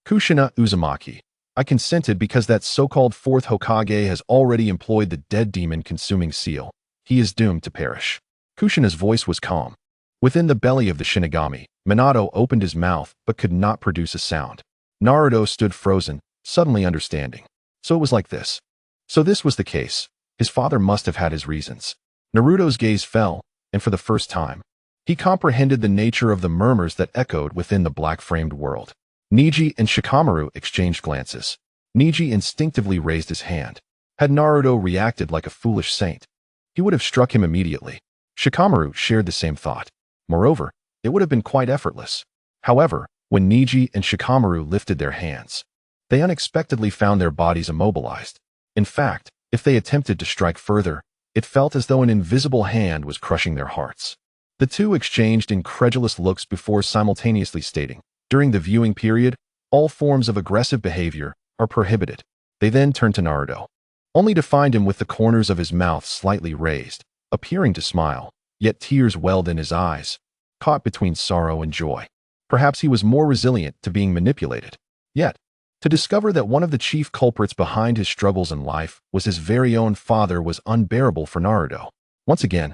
Kushina Uzumaki. I consented because that so-called fourth Hokage has already employed the dead demon-consuming seal. He is doomed to perish. Kushina's voice was calm. Within the belly of the Shinigami, Minato opened his mouth but could not produce a sound. Naruto stood frozen, suddenly understanding. So it was like this. So this was the case. His father must have had his reasons. Naruto's gaze fell, and for the first time, he comprehended the nature of the murmurs that echoed within the black-framed world. Neji and Shikamaru exchanged glances. Neji instinctively raised his hand. Had Naruto reacted like a foolish saint, he would have struck him immediately. Shikamaru shared the same thought. Moreover, it would have been quite effortless. However, when Neji and Shikamaru lifted their hands, they unexpectedly found their bodies immobilized. In fact, if they attempted to strike further, it felt as though an invisible hand was crushing their hearts. The two exchanged incredulous looks before simultaneously stating, during the viewing period, all forms of aggressive behavior are prohibited. They then turned to Naruto, only to find him with the corners of his mouth slightly raised, appearing to smile, yet tears welled in his eyes, caught between sorrow and joy. Perhaps he was more resilient to being manipulated. Yet, to discover that one of the chief culprits behind his struggles in life was his very own father was unbearable for Naruto. Once again,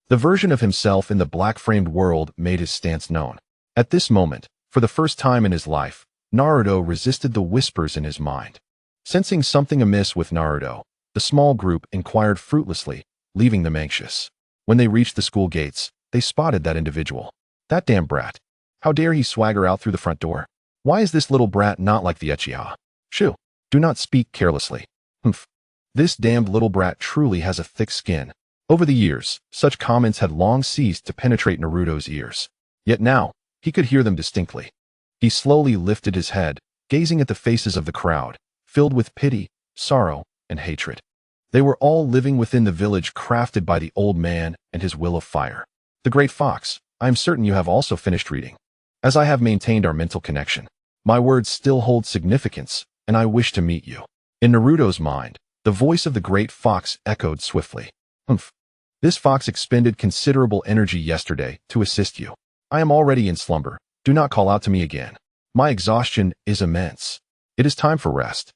the version of himself in the black-framed world made his stance known. At this moment, for the first time in his life, Naruto resisted the whispers in his mind. Sensing something amiss with Naruto, the small group inquired fruitlessly, leaving them anxious. When they reached the school gates, they spotted that individual. That damn brat. How dare he swagger out through the front door? Why is this little brat not like the Uchiha? Shoo. Do not speak carelessly. Humph. This damned little brat truly has a thick skin. Over the years, such comments had long ceased to penetrate Naruto's ears. Yet now, he could hear them distinctly. He slowly lifted his head, gazing at the faces of the crowd, filled with pity, sorrow, and hatred. They were all living within the village crafted by the old man and his will of fire. The Great Fox, I am certain you have also finished reading. As I have maintained our mental connection, my words still hold significance, and I wish to meet you. In Naruto's mind, the voice of the Great Fox echoed swiftly. Humph. This fox expended considerable energy yesterday to assist you. I am already in slumber. Do not call out to me again. My exhaustion is immense. It is time for rest.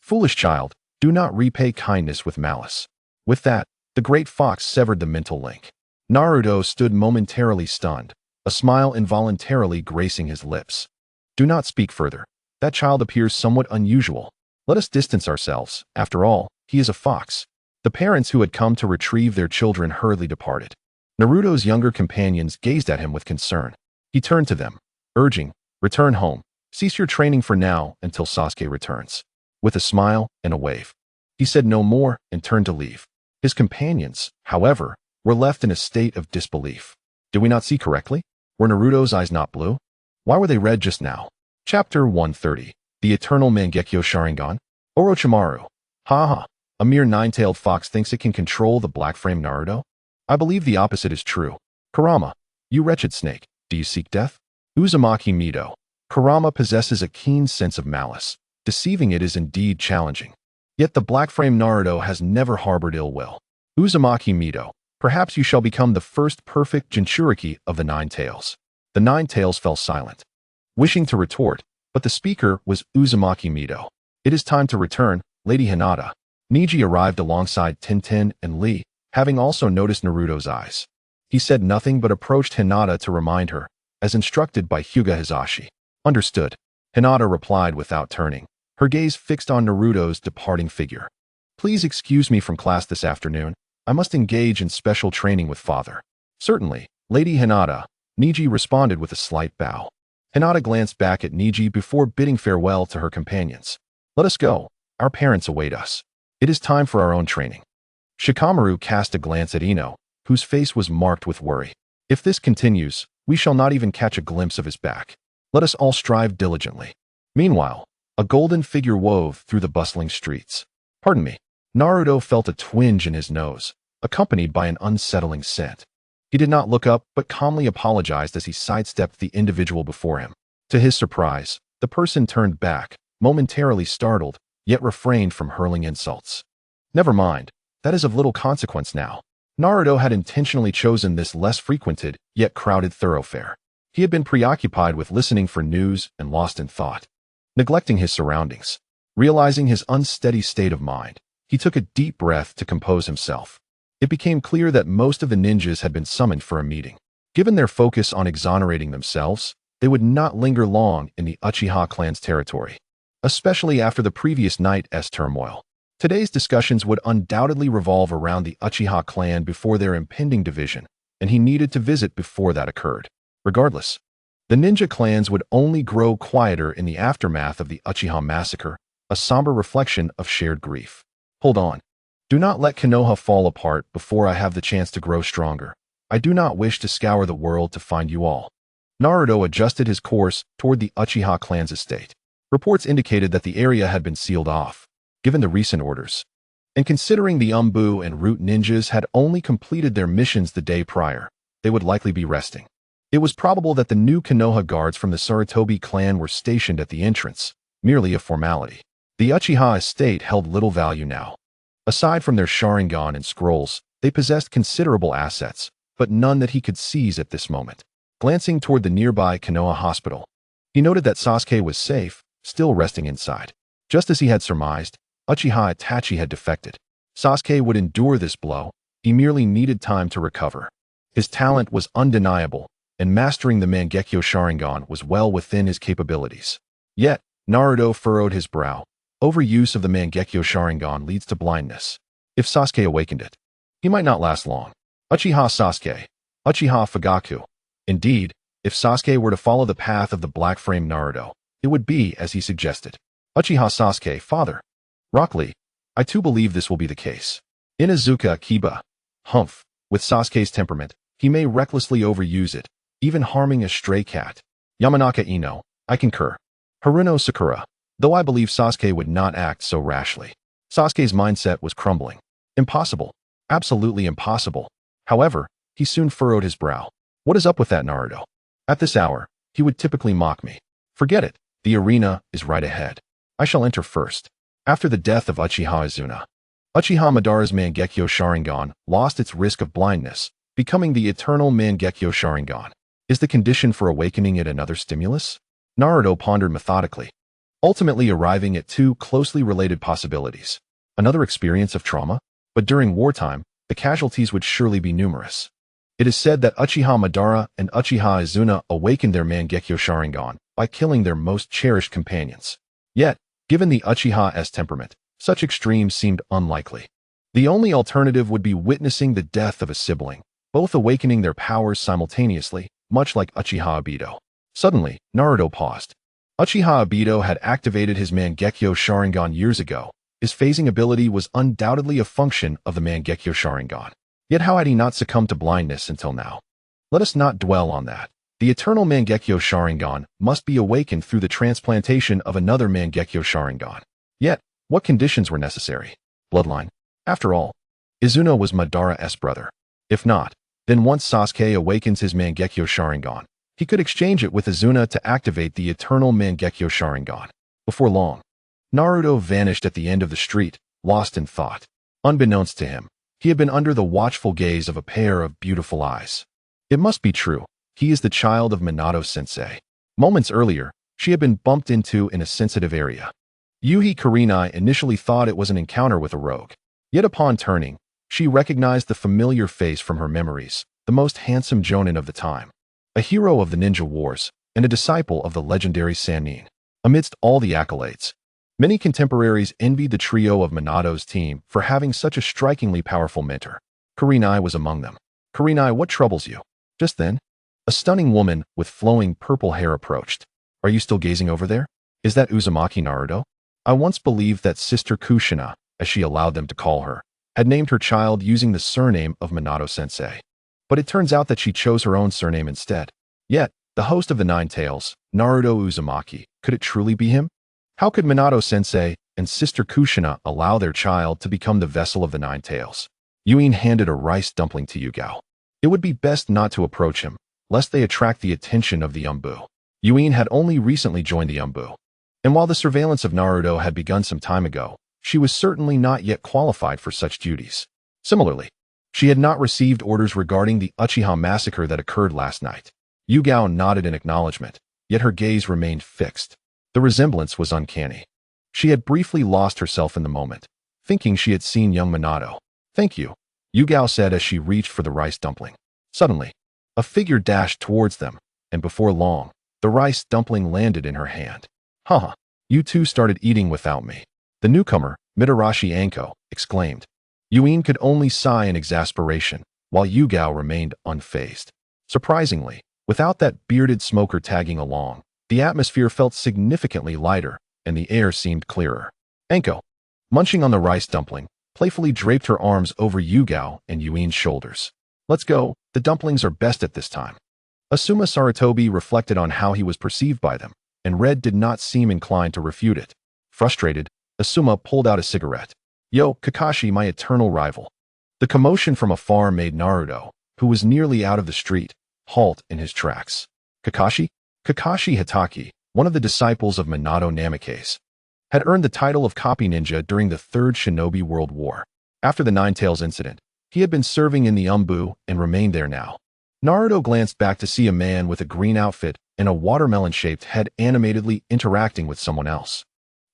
Foolish child, do not repay kindness with malice. With that, the Great Fox severed the mental link. Naruto stood momentarily stunned, a smile involuntarily gracing his lips. Do not speak further. That child appears somewhat unusual. Let us distance ourselves. After all, he is a fox. The parents who had come to retrieve their children hurriedly departed. Naruto's younger companions gazed at him with concern. He turned to them, urging, return home. Cease your training for now until Sasuke returns. With a smile and a wave, he said no more and turned to leave. His companions, however, were left in a state of disbelief. Did we not see correctly? Were Naruto's eyes not blue? Why were they red just now? Chapter 130. The Eternal Mangekyo Sharingan? Orochimaru. Ha. A mere nine-tailed fox thinks it can control the black-framed Naruto? I believe the opposite is true. Kurama, you wretched snake, do you seek death? Uzumaki Mido. Kurama possesses a keen sense of malice. Deceiving it is indeed challenging. Yet the black-framed Naruto has never harbored ill will. Uzumaki Mido. Perhaps you shall become the first perfect Jinchuriki of the Nine Tails. The Nine Tails fell silent, wishing to retort, but the speaker was Uzumaki Mido. It is time to return, Lady Hinata. Neji arrived alongside Tintin and Lee, having also noticed Naruto's eyes. He said nothing but approached Hinata to remind her, as instructed by Hyuga Hisashi. Understood. Hinata replied without turning, her gaze fixed on Naruto's departing figure. Please excuse me from class this afternoon. I must engage in special training with father. Certainly, Lady Hinata. Neji responded with a slight bow. Hinata glanced back at Neji before bidding farewell to her companions. Let us go. Our parents await us. It is time for our own training. Shikamaru cast a glance at Ino, whose face was marked with worry. If this continues, we shall not even catch a glimpse of his back. Let us all strive diligently. Meanwhile, a golden figure wove through the bustling streets. Pardon me. Naruto felt a twinge in his nose, accompanied by an unsettling scent. He did not look up but calmly apologized as he sidestepped the individual before him. To his surprise, the person turned back, momentarily startled, yet refrained from hurling insults. Never mind. That is of little consequence now. Naruto had intentionally chosen this less frequented, yet crowded thoroughfare. He had been preoccupied with listening for news and lost in thought, neglecting his surroundings. Realizing his unsteady state of mind, he took a deep breath to compose himself. It became clear that most of the ninjas had been summoned for a meeting. Given their focus on exonerating themselves, they would not linger long in the Uchiha clan's territory, especially after the previous night's turmoil. Today's discussions would undoubtedly revolve around the Uchiha clan before their impending division, and he needed to visit before that occurred. Regardless, the ninja clans would only grow quieter in the aftermath of the Uchiha massacre, a somber reflection of shared grief. Hold on. Do not let Konoha fall apart before I have the chance to grow stronger. I do not wish to scour the world to find you all. Naruto adjusted his course toward the Uchiha clan's estate. Reports indicated that the area had been sealed off, given the recent orders. And considering the Umbu and Root ninjas had only completed their missions the day prior, they would likely be resting. It was probable that the new Konoha guards from the Sarutobi clan were stationed at the entrance, merely a formality. The Uchiha estate held little value now. Aside from their Sharingan and scrolls, they possessed considerable assets, but none that he could seize at this moment. Glancing toward the nearby Konoha hospital, he noted that Sasuke was safe, still resting inside. Just as he had surmised, Uchiha Itachi had defected. Sasuke would endure this blow. He merely needed time to recover. His talent was undeniable, and mastering the Mangekyo Sharingan was well within his capabilities. Yet, Naruto furrowed his brow. Overuse of the Mangekyo Sharingan leads to blindness. If Sasuke awakened it, he might not last long. Uchiha Sasuke, Uchiha Fugaku. Indeed, if Sasuke were to follow the path of the black-framed Naruto, it would be as he suggested. Uchiha Sasuke, father. Rock Lee, I too believe this will be the case. Inuzuka Kiba. Humph. With Sasuke's temperament, he may recklessly overuse it, even harming a stray cat. Yamanaka Ino. I concur. Haruno Sakura. Though I believe Sasuke would not act so rashly. Sasuke's mindset was crumbling. Impossible. Absolutely impossible. However, he soon furrowed his brow. What is up with that Naruto? At this hour, he would typically mock me. Forget it. The arena is right ahead. I shall enter first. After the death of Uchiha Izuna, Uchiha Madara's Mangekyo Sharingan lost its risk of blindness, becoming the eternal Mangekyo Sharingan. Is the condition for awakening it another stimulus? Naruto pondered methodically, ultimately arriving at two closely related possibilities. Another experience of trauma? But during wartime, the casualties would surely be numerous. It is said that Uchiha Madara and Uchiha Izuna awakened their Mangekyo Sharingan by killing their most cherished companions. Yet, given the Uchiha's temperament, such extremes seemed unlikely. The only alternative would be witnessing the death of a sibling, both awakening their powers simultaneously, much like Uchiha Obito. Suddenly, Naruto paused. Uchiha Obito had activated his Mangekyo Sharingan years ago. His phasing ability was undoubtedly a function of the Mangekyo Sharingan. Yet how had he not succumbed to blindness until now? Let us not dwell on that. The eternal Mangekyo Sharingan must be awakened through the transplantation of another Mangekyo Sharingan. Yet, what conditions were necessary? Bloodline. After all, Izuna was Madara's brother. If not, then once Sasuke awakens his Mangekyo Sharingan, he could exchange it with Izuna to activate the eternal Mangekyo Sharingan. Before long, Naruto vanished at the end of the street, lost in thought. Unbeknownst to him, he had been under the watchful gaze of a pair of beautiful eyes. It must be true. He is the child of Minato-sensei. Moments earlier, she had been bumped into in a sensitive area. Yuhi Kurinai initially thought it was an encounter with a rogue. Yet upon turning, she recognized the familiar face from her memories, the most handsome jonin of the time. A hero of the ninja wars, and a disciple of the legendary Sannin. Amidst all the accolades, many contemporaries envied the trio of Minato's team for having such a strikingly powerful mentor. Kurinai was among them. Kurinai, what troubles you? Just then, a stunning woman with flowing purple hair approached. Are you still gazing over there? Is that Uzumaki Naruto? I once believed that Sister Kushina, as she allowed them to call her, had named her child using the surname of Minato-sensei. But it turns out that she chose her own surname instead. Yet, the host of the Nine Tails, Naruto Uzumaki, could it truly be him? How could Minato-sensei and Sister Kushina allow their child to become the vessel of the Nine Tails? Yuin handed a rice dumpling to Yugao. It would be best not to approach him, lest they attract the attention of the Umbu. Yuin had only recently joined the Umbu. And while the surveillance of Naruto had begun some time ago, she was certainly not yet qualified for such duties. Similarly, She had not received orders regarding the Uchiha massacre that occurred last night. Yugao nodded in acknowledgement, yet her gaze remained fixed. The resemblance was uncanny. She had briefly lost herself in the moment, thinking she had seen young Minato. "Thank you," Yugao said as she reached for the rice dumpling. Suddenly, a figure dashed towards them, and before long, the rice dumpling landed in her hand. "Haha, you two started eating without me." The newcomer, Mitarashi Anko, exclaimed. Yuin could only sigh in exasperation, while Yugao remained unfazed. Surprisingly, without that bearded smoker tagging along, the atmosphere felt significantly lighter, and the air seemed clearer. Anko, munching on the rice dumpling, playfully draped her arms over Yugao and Yuin's shoulders. "Let's go, the dumplings are best at this time." Asuma Sarutobi reflected on how he was perceived by them, and Red did not seem inclined to refute it. Frustrated, Asuma pulled out a cigarette. "Yo, Kakashi, my eternal rival." The commotion from afar made Naruto, who was nearly out of the street, halt in his tracks. Kakashi? Kakashi Hitaki, one of the disciples of Minato Namikaze, had earned the title of copy ninja during the Third Shinobi World War. After the Ninetales incident, he had been serving in the Umbu and remained there now. Naruto glanced back to see a man with a green outfit and a watermelon-shaped head animatedly interacting with someone else.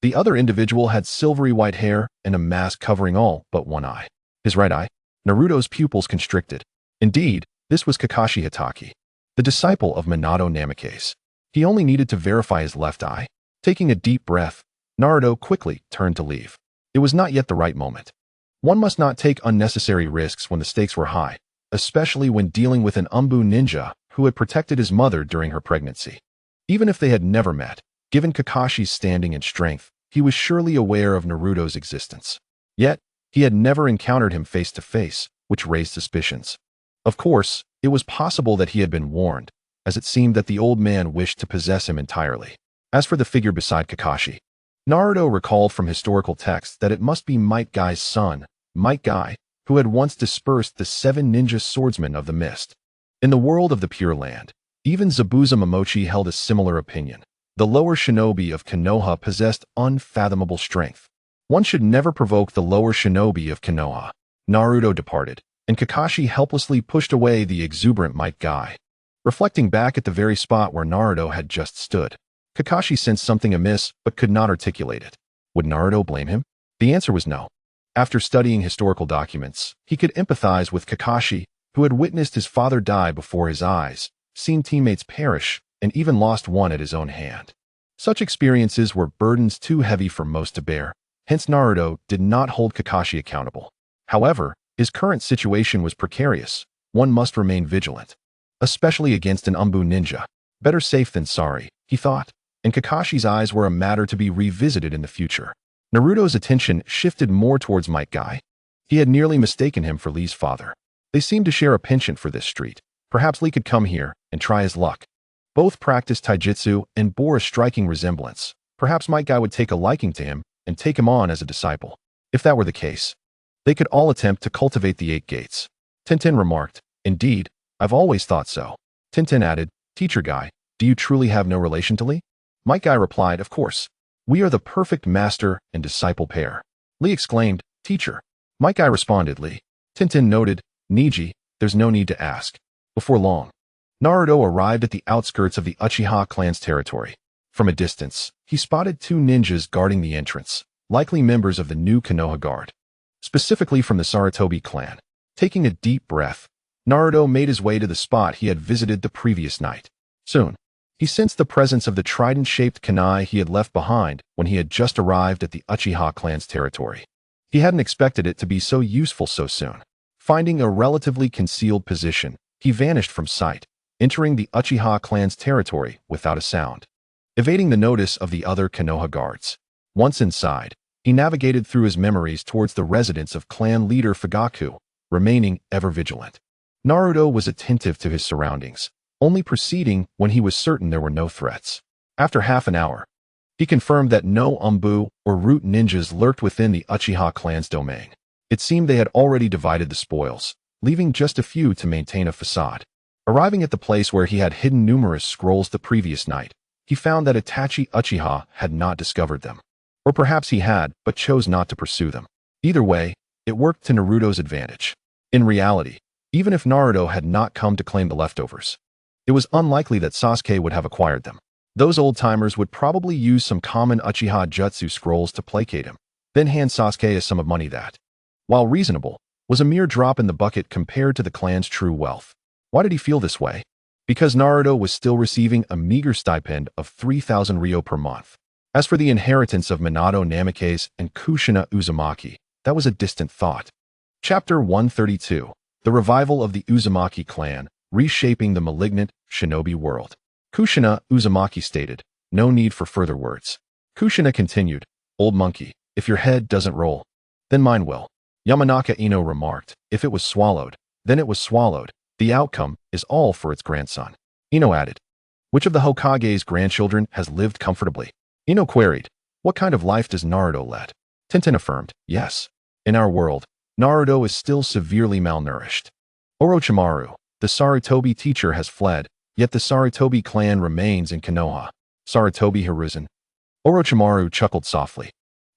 The other individual had silvery white hair and a mask covering all but one eye. His right eye? Naruto's pupils constricted. Indeed, this was Kakashi Hitaki, the disciple of Minato Namikaze. He only needed to verify his left eye. Taking a deep breath, Naruto quickly turned to leave. It was not yet the right moment. One must not take unnecessary risks when the stakes were high, especially when dealing with an Umbu ninja who had protected his mother during her pregnancy. Even if they had never met, given Kakashi's standing and strength, he was surely aware of Naruto's existence. Yet, he had never encountered him face to face, which raised suspicions. Of course, it was possible that he had been warned, as it seemed that the old man wished to possess him entirely. As for the figure beside Kakashi, Naruto recalled from historical texts that it must be Might Guy's son, Might Guy, who had once dispersed the 7 ninja swordsmen of the mist. In the world of the Pure Land, even Zabuza Momochi held a similar opinion. The lower shinobi of Konoha possessed unfathomable strength. One should never provoke the lower shinobi of Konoha. Naruto departed, and Kakashi helplessly pushed away the exuberant Might Guy. Reflecting back at the very spot where Naruto had just stood, Kakashi sensed something amiss but could not articulate it. Would Naruto blame him? The answer was no. After studying historical documents, he could empathize with Kakashi, who had witnessed his father die before his eyes, seen teammates perish, and even lost one at his own hand. Such experiences were burdens too heavy for most to bear, hence Naruto did not hold Kakashi accountable. However, his current situation was precarious. One must remain vigilant, especially against an Umbu ninja. Better safe than sorry, he thought, and Kakashi's eyes were a matter to be revisited in the future. Naruto's attention shifted more towards Might Guy. He had nearly mistaken him for Lee's father. They seemed to share a penchant for this street. Perhaps Lee could come here and try his luck. Both practiced taijutsu and bore a striking resemblance. Perhaps Might Guy would take a liking to him and take him on as a disciple. If that were the case, they could all attempt to cultivate the 8 gates. Tintin remarked, "Indeed, I've always thought so." Tintin added, "Teacher Guy, do you truly have no relation to Lee?" Might Guy replied, "Of course. We are the perfect master and disciple pair." Lee exclaimed, "Teacher." Might Guy responded, "Lee." Tintin noted, "Niji, there's no need to ask." Before long, Naruto arrived at the outskirts of the Uchiha clan's territory. From a distance, he spotted 2 ninjas guarding the entrance, likely members of the new Konoha Guard, specifically from the Sarutobi clan. Taking a deep breath, Naruto made his way to the spot he had visited the previous night. Soon, he sensed the presence of the trident-shaped kunai he had left behind when he had just arrived at the Uchiha clan's territory. He hadn't expected it to be so useful so soon. Finding a relatively concealed position, he vanished from sight, entering the Uchiha clan's territory without a sound, evading the notice of the other Konoha guards. Once inside, he navigated through his memories towards the residence of clan leader Fugaku, remaining ever vigilant. Naruto was attentive to his surroundings, only proceeding when he was certain there were no threats. After half an hour, he confirmed that no Umbu or root ninjas lurked within the Uchiha clan's domain. It seemed they had already divided the spoils, leaving just a few to maintain a facade. Arriving at the place where he had hidden numerous scrolls the previous night, he found that Itachi Uchiha had not discovered them. Or perhaps he had, but chose not to pursue them. Either way, it worked to Naruto's advantage. In reality, even if Naruto had not come to claim the leftovers, it was unlikely that Sasuke would have acquired them. Those old-timers would probably use some common Uchiha Jutsu scrolls to placate him, then hand Sasuke a sum of money that, while reasonable, was a mere drop in the bucket compared to the clan's true wealth. Why did he feel this way? Because Naruto was still receiving a meager stipend of 3,000 ryo per month. As for the inheritance of Minato Namikaze and Kushina Uzumaki, that was a distant thought. Chapter 132. The Revival of the Uzumaki Clan, Reshaping the Malignant Shinobi World. Kushina Uzumaki stated, "No need for further words." Kushina continued, "Old monkey, if your head doesn't roll, then mine will." Yamanaka Ino remarked, "If it was swallowed, then it was swallowed. The outcome is all for its grandson." Ino added, "Which of the Hokage's grandchildren has lived comfortably?" Ino queried, "What kind of life does Naruto lead?" Tenten affirmed, "Yes. In our world, Naruto is still severely malnourished. Orochimaru, the Sarutobi teacher, has fled, yet the Sarutobi clan remains in Konoha." Sarutobi Hiruzen. Orochimaru chuckled softly.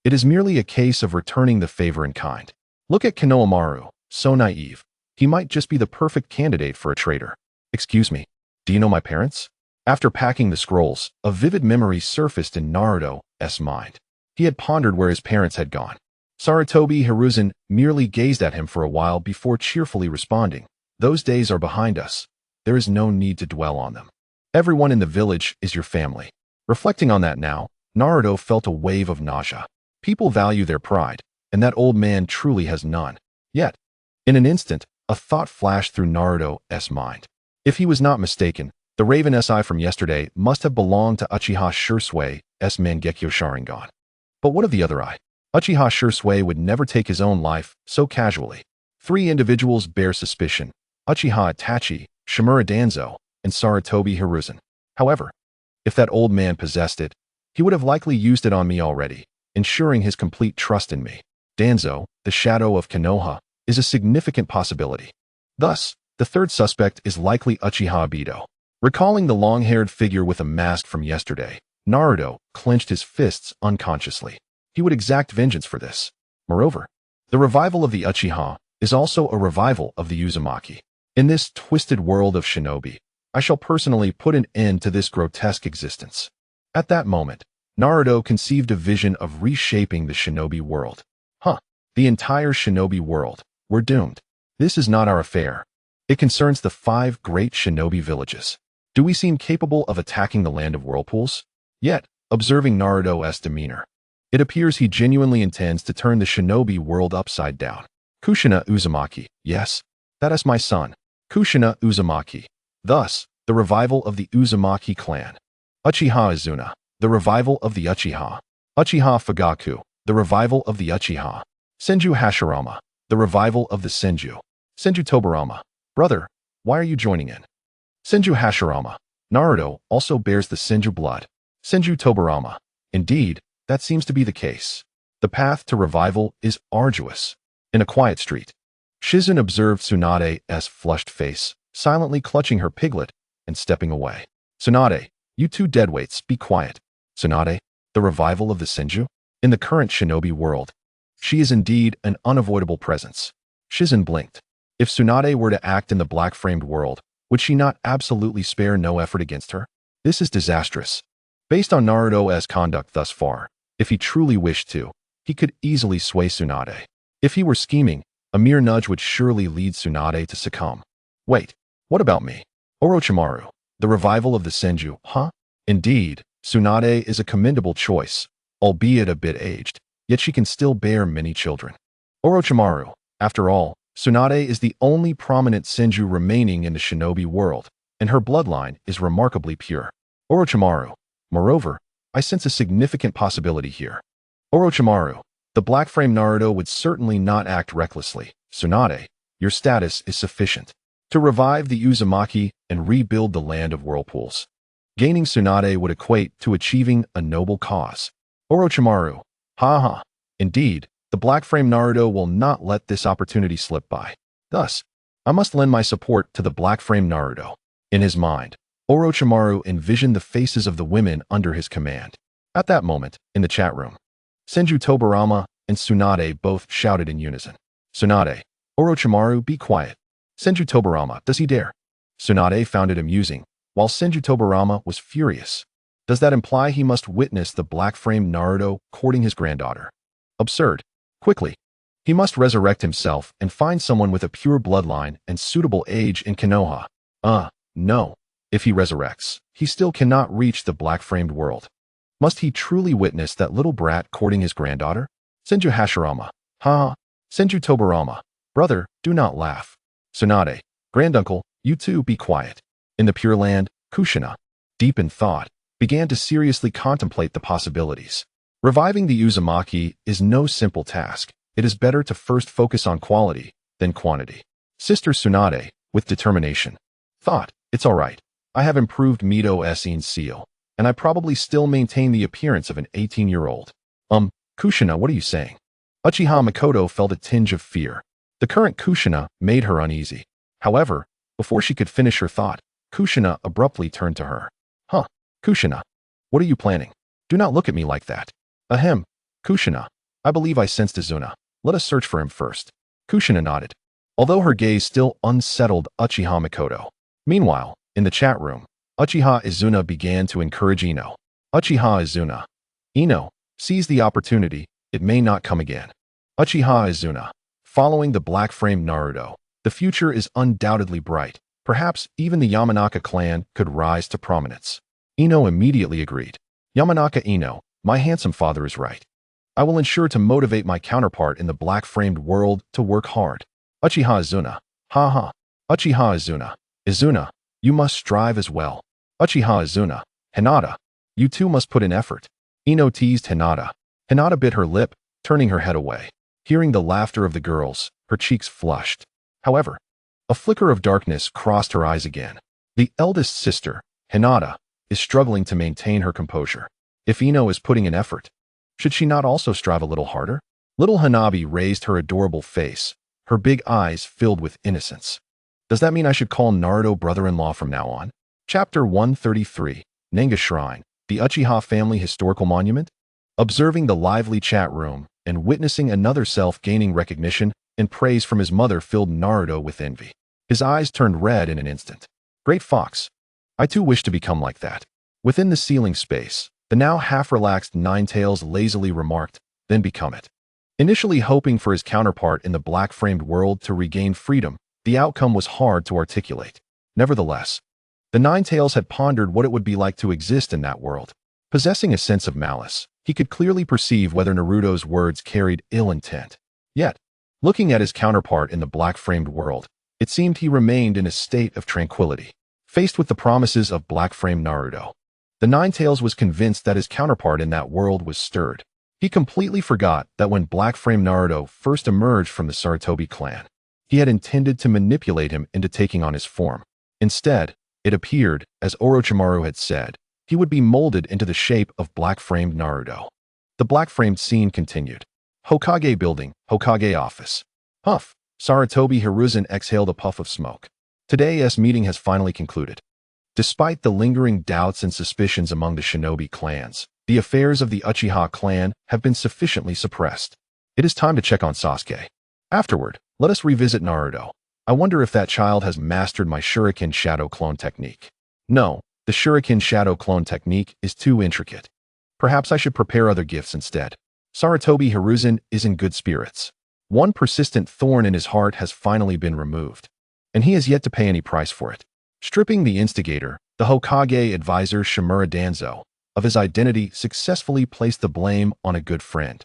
"It is merely a case of returning the favor in kind. Look at Konohamaru, so naive. He might just be the perfect candidate for a traitor." "Excuse me, do you know my parents?" After packing the scrolls, a vivid memory surfaced in Naruto's mind. He had pondered where his parents had gone. Sarutobi Hiruzen merely gazed at him for a while before cheerfully responding, "Those days are behind us. There is no need to dwell on them. Everyone in the village is your family." Reflecting on that now, Naruto felt a wave of nausea. People value their pride, and that old man truly has none. Yet, in an instant, a thought flashed through Naruto's mind. If he was not mistaken, the Raven's Eye from yesterday must have belonged to Uchiha Shusui's Mangekyo Sharingan. But what of the other eye? Uchiha Shursui would never take his own life so casually. 3 individuals bear suspicion: Uchiha Itachi, Shimura Danzo, and Sarutobi Hiruzen. However, if that old man possessed it, he would have likely used it on me already, ensuring his complete trust in me. Danzo, the shadow of Konoha, is a significant possibility. Thus, the third suspect is likely Uchiha Obito. Recalling the long-haired figure with a mask from yesterday, Naruto clenched his fists unconsciously. He would exact vengeance for this. Moreover, the revival of the Uchiha is also a revival of the Uzumaki. In this twisted world of shinobi, I shall personally put an end to this grotesque existence. At that moment, Naruto conceived a vision of reshaping the shinobi world. The entire shinobi world. We're doomed. This is not our affair. It concerns the 5 great shinobi villages. Do we seem capable of attacking the land of whirlpools? Yet, observing Naruto's demeanor, it appears he genuinely intends to turn the shinobi world upside down. Kushina Uzumaki. Yes, that is my son. Kushina Uzumaki. Thus, the revival of the Uzumaki clan. Uchiha Izuna. The revival of the Uchiha. Uchiha Fugaku. The revival of the Uchiha. Senju Hashirama. The revival of the Senju. Senju Tobirama. Brother, why are you joining in? Senju Hashirama. Naruto also bears the Senju blood. Senju Tobirama. Indeed, that seems to be the case. The path to revival is arduous. In a quiet street, Shizun observed Tsunade's flushed face, silently clutching her piglet and stepping away. "Tsunade, you 2 deadweights, be quiet." Tsunade, the revival of the Senju? In the current shinobi world, she is indeed an unavoidable presence. Shizun blinked. If Tsunade were to act in the black-framed world, would she not absolutely spare no effort against her? This is disastrous. Based on Naruto's conduct thus far, if he truly wished to, he could easily sway Tsunade. If he were scheming, a mere nudge would surely lead Tsunade to succumb. Wait, what about me? Orochimaru, the revival of the Senju, Indeed, Tsunade is a commendable choice, albeit a bit aged, yet she can still bear many children. Orochimaru, after all, Tsunade is the only prominent Senju remaining in the shinobi world, and her bloodline is remarkably pure. Orochimaru, moreover, I sense a significant possibility here. Orochimaru, the black-frame Naruto would certainly not act recklessly. Tsunade, your status is sufficient to revive the Uzumaki and rebuild the land of whirlpools. Gaining Tsunade would equate to achieving a noble cause. Orochimaru, Indeed, the black-frame Naruto will not let this opportunity slip by. Thus, I must lend my support to the black-frame Naruto. In his mind, Orochimaru envisioned the faces of the women under his command. At that moment, in the chat room, Senju Tobirama and Tsunade both shouted in unison. "Tsunade, Orochimaru, be quiet. Senju Tobirama, does he dare? Tsunade found it amusing, while Senju Tobirama was furious. Does that imply he must witness the black-framed Naruto courting his granddaughter? Absurd. Quickly. He must resurrect himself and find someone with a pure bloodline and suitable age in Konoha. No. If he resurrects, he still cannot reach the black-framed world. Must he truly witness that little brat courting his granddaughter? Senju Hashirama. Ha. Senju Tobirama. Brother, do not laugh. Tsunade. Granduncle, you too be quiet. In the Pure Land, Kushina, deep in thought, began to seriously contemplate the possibilities. Reviving the Uzumaki is no simple task. It is better to first focus on quality than quantity. Sister Tsunade, with determination, thought, it's all right. I have improved Mito-Essene's seal, and I probably still maintain the appearance of an 18-year-old. Kushina, what are you saying? Uchiha Mikoto felt a tinge of fear. The current Kushina made her uneasy. However, before she could finish her thought, Kushina abruptly turned to her. Kushina, what are you planning? Do not look at me like that. Ahem, Kushina, I believe I sensed Izuna. Let us search for him first. Kushina nodded, although her gaze still unsettled Uchiha Mikoto. Meanwhile, in the chat room, Uchiha Izuna began to encourage Ino. Uchiha Izuna. Ino, seize the opportunity, it may not come again. Uchiha Izuna. Following the black-framed Naruto, the future is undoubtedly bright. Perhaps even the Yamanaka clan could rise to prominence. Ino immediately agreed. Yamanaka Ino, my handsome father is right. I will ensure to motivate my counterpart in the black-framed world to work hard. Uchiha Izuna. Ha. Uchiha Izuna. Izuna, you must strive as well. Uchiha Izuna. Hinata, you too must put in effort. Ino teased Hinata. Hinata bit her lip, turning her head away. Hearing the laughter of the girls, her cheeks flushed. However, a flicker of darkness crossed her eyes again. The eldest sister, Hinata, is struggling to maintain her composure. If Ino is putting in effort, should she not also strive a little harder? Little Hanabi raised her adorable face, her big eyes filled with innocence. Does that mean I should call Naruto brother-in-law from now on? Chapter 133, Nenga Shrine, the Uchiha Family Historical Monument? Observing the lively chat room and witnessing another self gaining recognition and praise from his mother filled Naruto with envy. His eyes turned red in an instant. Great Fox. I too wish to become like that. Within the ceiling space, the now half-relaxed Ninetales lazily remarked, then become it. Initially hoping for his counterpart in the black-framed world to regain freedom, the outcome was hard to articulate. Nevertheless, the Ninetales had pondered what it would be like to exist in that world. Possessing a sense of malice, he could clearly perceive whether Naruto's words carried ill intent. Yet, looking at his counterpart in the black-framed world, it seemed he remained in a state of tranquility. Faced with the promises of black-framed Naruto, the Ninetales was convinced that his counterpart in that world was stirred. He completely forgot that when black-framed Naruto first emerged from the Sarutobi clan, he had intended to manipulate him into taking on his form. Instead, it appeared, as Orochimaru had said, he would be molded into the shape of black-framed Naruto. The black-framed scene continued. Hokage building, Hokage office. Huff. Sarutobi Hiruzen exhaled a puff of smoke. Today's meeting has finally concluded. Despite the lingering doubts and suspicions among the shinobi clans, the affairs of the Uchiha clan have been sufficiently suppressed. It is time to check on Sasuke. Afterward, let us revisit Naruto. I wonder if that child has mastered my Shuriken Shadow Clone technique. No, the Shuriken Shadow Clone technique is too intricate. Perhaps I should prepare other gifts instead. Sarutobi Hiruzen is in good spirits. One persistent thorn in his heart has finally been removed, and he has yet to pay any price for it. Stripping the instigator, the Hokage advisor Shimura Danzo, of his identity successfully placed the blame on a good friend,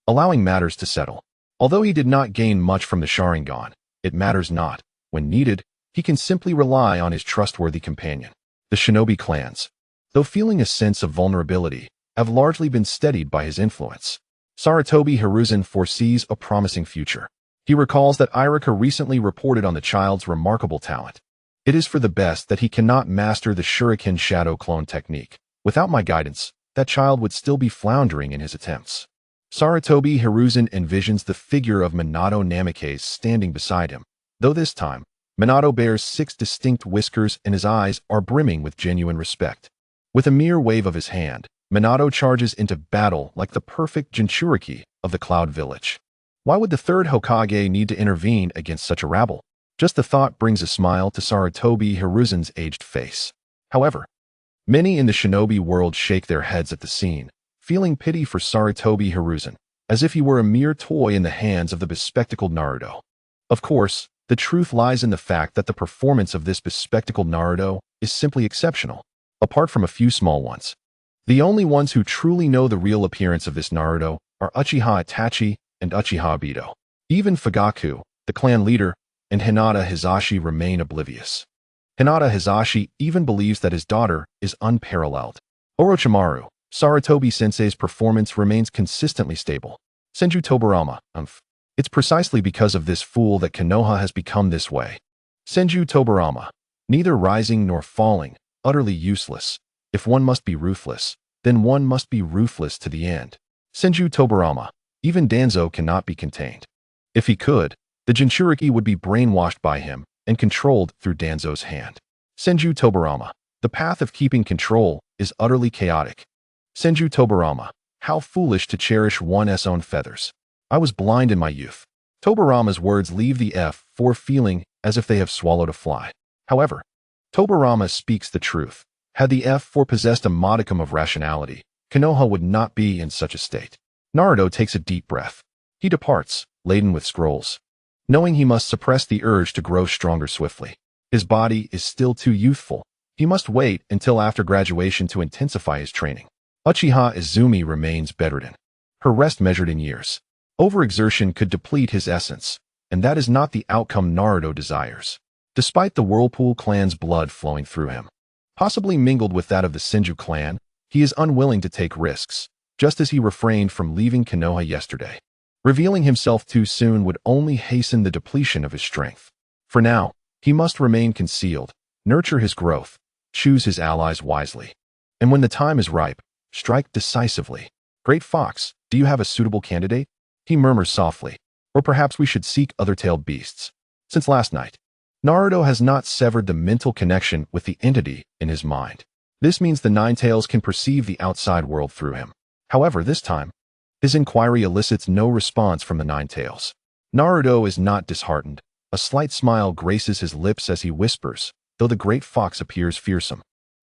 allowing matters to settle. Although he did not gain much from the Sharingan, it matters not. When needed, he can simply rely on his trustworthy companion. The shinobi clans, though feeling a sense of vulnerability, have largely been steadied by his influence. Sarutobi Hiruzen foresees a promising future. He recalls that Irika recently reported on the child's remarkable talent. It is for the best that he cannot master the Shuriken Shadow Clone technique. Without my guidance, that child would still be floundering in his attempts. Sarutobi Hiruzen envisions the figure of Minato Namikaze standing beside him, though this time, Minato bears 6 distinct whiskers and his eyes are brimming with genuine respect. With a mere wave of his hand, Minato charges into battle like the perfect Jinchuriki of the Cloud Village. Why would the third Hokage need to intervene against such a rabble? Just the thought brings a smile to Sarutobi Hiruzen's aged face. However, many in the shinobi world shake their heads at the scene, feeling pity for Sarutobi Hiruzen, as if he were a mere toy in the hands of the bespectacled Naruto. Of course, the truth lies in the fact that the performance of this bespectacled Naruto is simply exceptional, apart from a few small ones. The only ones who truly know the real appearance of this Naruto are Uchiha Itachi and Uchiha Obito. Even Fugaku, the clan leader, and Hinata Hisashi remain oblivious. Hinata Hisashi even believes that his daughter is unparalleled. Orochimaru, Sarutobi-sensei's performance remains consistently stable. Senju Tobirama, It's precisely because of this fool that Konoha has become this way. Senju Tobirama, neither rising nor falling, utterly useless. If one must be ruthless, then one must be ruthless to the end. Senju Tobirama, even Danzo cannot be contained. If he could, the Jinchuriki would be brainwashed by him and controlled through Danzo's hand. Senju Tobirama, the path of keeping control is utterly chaotic. Senju Tobirama, how foolish to cherish one's own feathers. I was blind in my youth. Tobirama's words leave the F4 feeling as if they have swallowed a fly. However, Tobirama speaks the truth. Had the F4 possessed a modicum of rationality, Konoha would not be in such a state. Naruto takes a deep breath. He departs, laden with scrolls, knowing he must suppress the urge to grow stronger swiftly. His body is still too youthful. He must wait until after graduation to intensify his training. Uchiha Izumi remains bedridden, her rest measured in years. Overexertion could deplete his essence, and that is not the outcome Naruto desires. Despite the Whirlpool clan's blood flowing through him, possibly mingled with that of the Senju clan, he is unwilling to take risks, just as he refrained from leaving Konoha yesterday. Revealing himself too soon would only hasten the depletion of his strength. For now, he must remain concealed, nurture his growth, choose his allies wisely. And when the time is ripe, strike decisively. Great Fox, do you have a suitable candidate? He murmurs softly. Or perhaps we should seek other tailed beasts. Since last night, Naruto has not severed the mental connection with the entity in his mind. This means the Nine Tails can perceive the outside world through him. However, this time, his inquiry elicits no response from the Nine Tails. Naruto is not disheartened. A slight smile graces his lips as he whispers, though the great fox appears fearsome.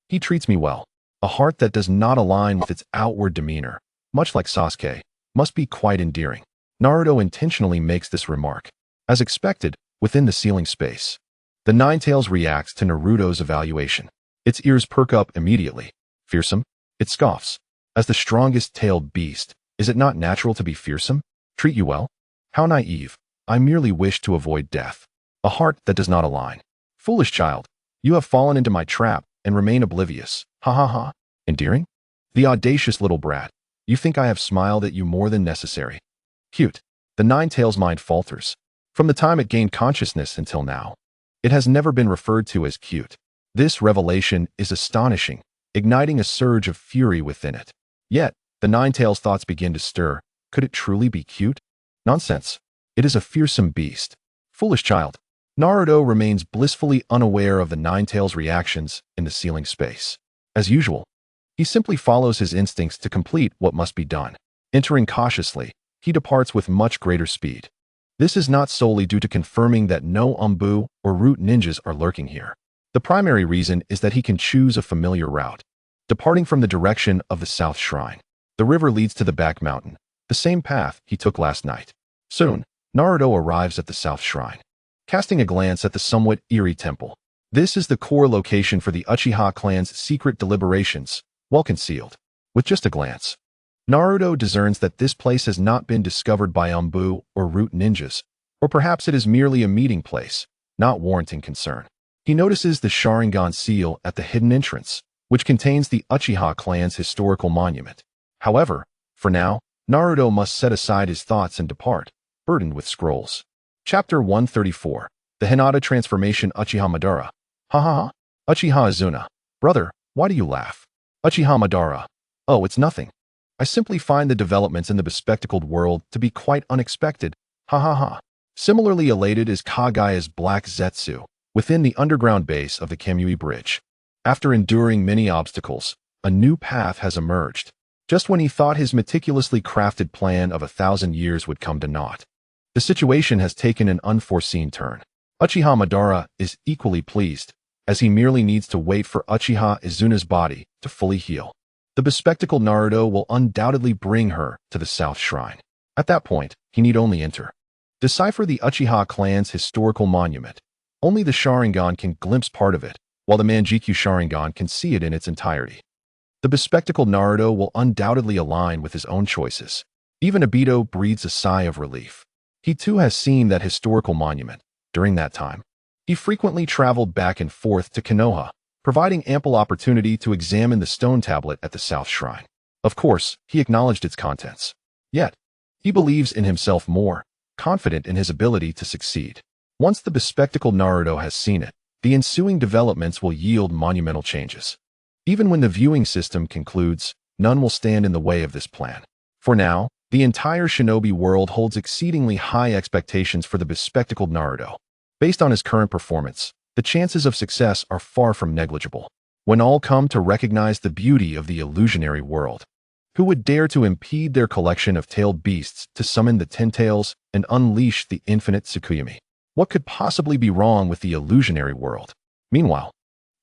He treats me well. A heart that does not align with its outward demeanor, much like Sasuke, must be quite endearing. Naruto intentionally makes this remark. As expected, within the ceiling space, the Nine Tails reacts to Naruto's evaluation. Its ears perk up immediately. Fearsome? It scoffs. As the strongest tailed beast, is it not natural to be fearsome? Treat you well? How naive. I merely wish to avoid death. A heart that does not align. Foolish child, you have fallen into my trap and remain oblivious. Ha ha ha. Endearing? The audacious little brat. You think I have smiled at you more than necessary. Cute. The Nine Tails mind falters. From the time it gained consciousness until now, it has never been referred to as cute. This revelation is astonishing, igniting a surge of fury within it. Yet, the Nine Tails' thoughts begin to stir. Could it truly be cute? Nonsense. It is a fearsome beast. Foolish child. Naruto remains blissfully unaware of the Nine Tails' reactions in the ceiling space. As usual, he simply follows his instincts to complete what must be done. Entering cautiously, he departs with much greater speed. This is not solely due to confirming that no Umbu or root ninjas are lurking here. The primary reason is that he can choose a familiar route. Departing from the direction of the South Shrine, the river leads to the back mountain, the same path he took last night. Soon, Naruto arrives at the South Shrine. Casting a glance at the somewhat eerie temple, this is the core location for the Uchiha clan's secret deliberations, well concealed. With just a glance, Naruto discerns that this place has not been discovered by Umbu or root ninjas, or perhaps it is merely a meeting place, not warranting concern. He notices the Sharingan seal at the hidden entrance, which contains the Uchiha clan's historical monument. However, for now, Naruto must set aside his thoughts and depart, burdened with scrolls. Chapter 134. The Hinata Transformation. Uchiha Madara. Ha ha ha. Uchiha Izuna. Brother, why do you laugh? Uchiha Madara. Oh, it's nothing. I simply find the developments in the bespectacled world to be quite unexpected. Ha ha ha. Similarly elated is Kagaya's Black Zetsu, within the underground base of the Kamui Bridge. After enduring many obstacles, a new path has emerged. Just when he thought his meticulously crafted plan of 1,000 years would come to naught, The situation has taken an unforeseen turn. Uchiha Madara is equally pleased, as he merely needs to wait for Uchiha Izuna's body to fully heal. The bespectacled Naruto will undoubtedly bring her to the South Shrine. At that point, he need only enter. Decipher the Uchiha clan's historical monument. Only the Sharingan can glimpse part of it, while the Manjikyu Sharingan can see it in its entirety. The bespectacled Naruto will undoubtedly align with his own choices. Even Obito breathes a sigh of relief. He too has seen that historical monument. During that time, he frequently traveled back and forth to Konoha, providing ample opportunity to examine the stone tablet at the South Shrine. Of course, he acknowledged its contents. Yet, he believes in himself more, confident in his ability to succeed. Once the bespectacled Naruto has seen it, the ensuing developments will yield monumental changes. Even when the viewing system concludes, none will stand in the way of this plan. For now, the entire shinobi world holds exceedingly high expectations for the bespectacled Naruto. Based on his current performance, the chances of success are far from negligible. When all come to recognize the beauty of the illusionary world, who would dare to impede their collection of tailed beasts to summon the Ten Tails and unleash the infinite Tsukuyomi? What could possibly be wrong with the illusionary world? Meanwhile,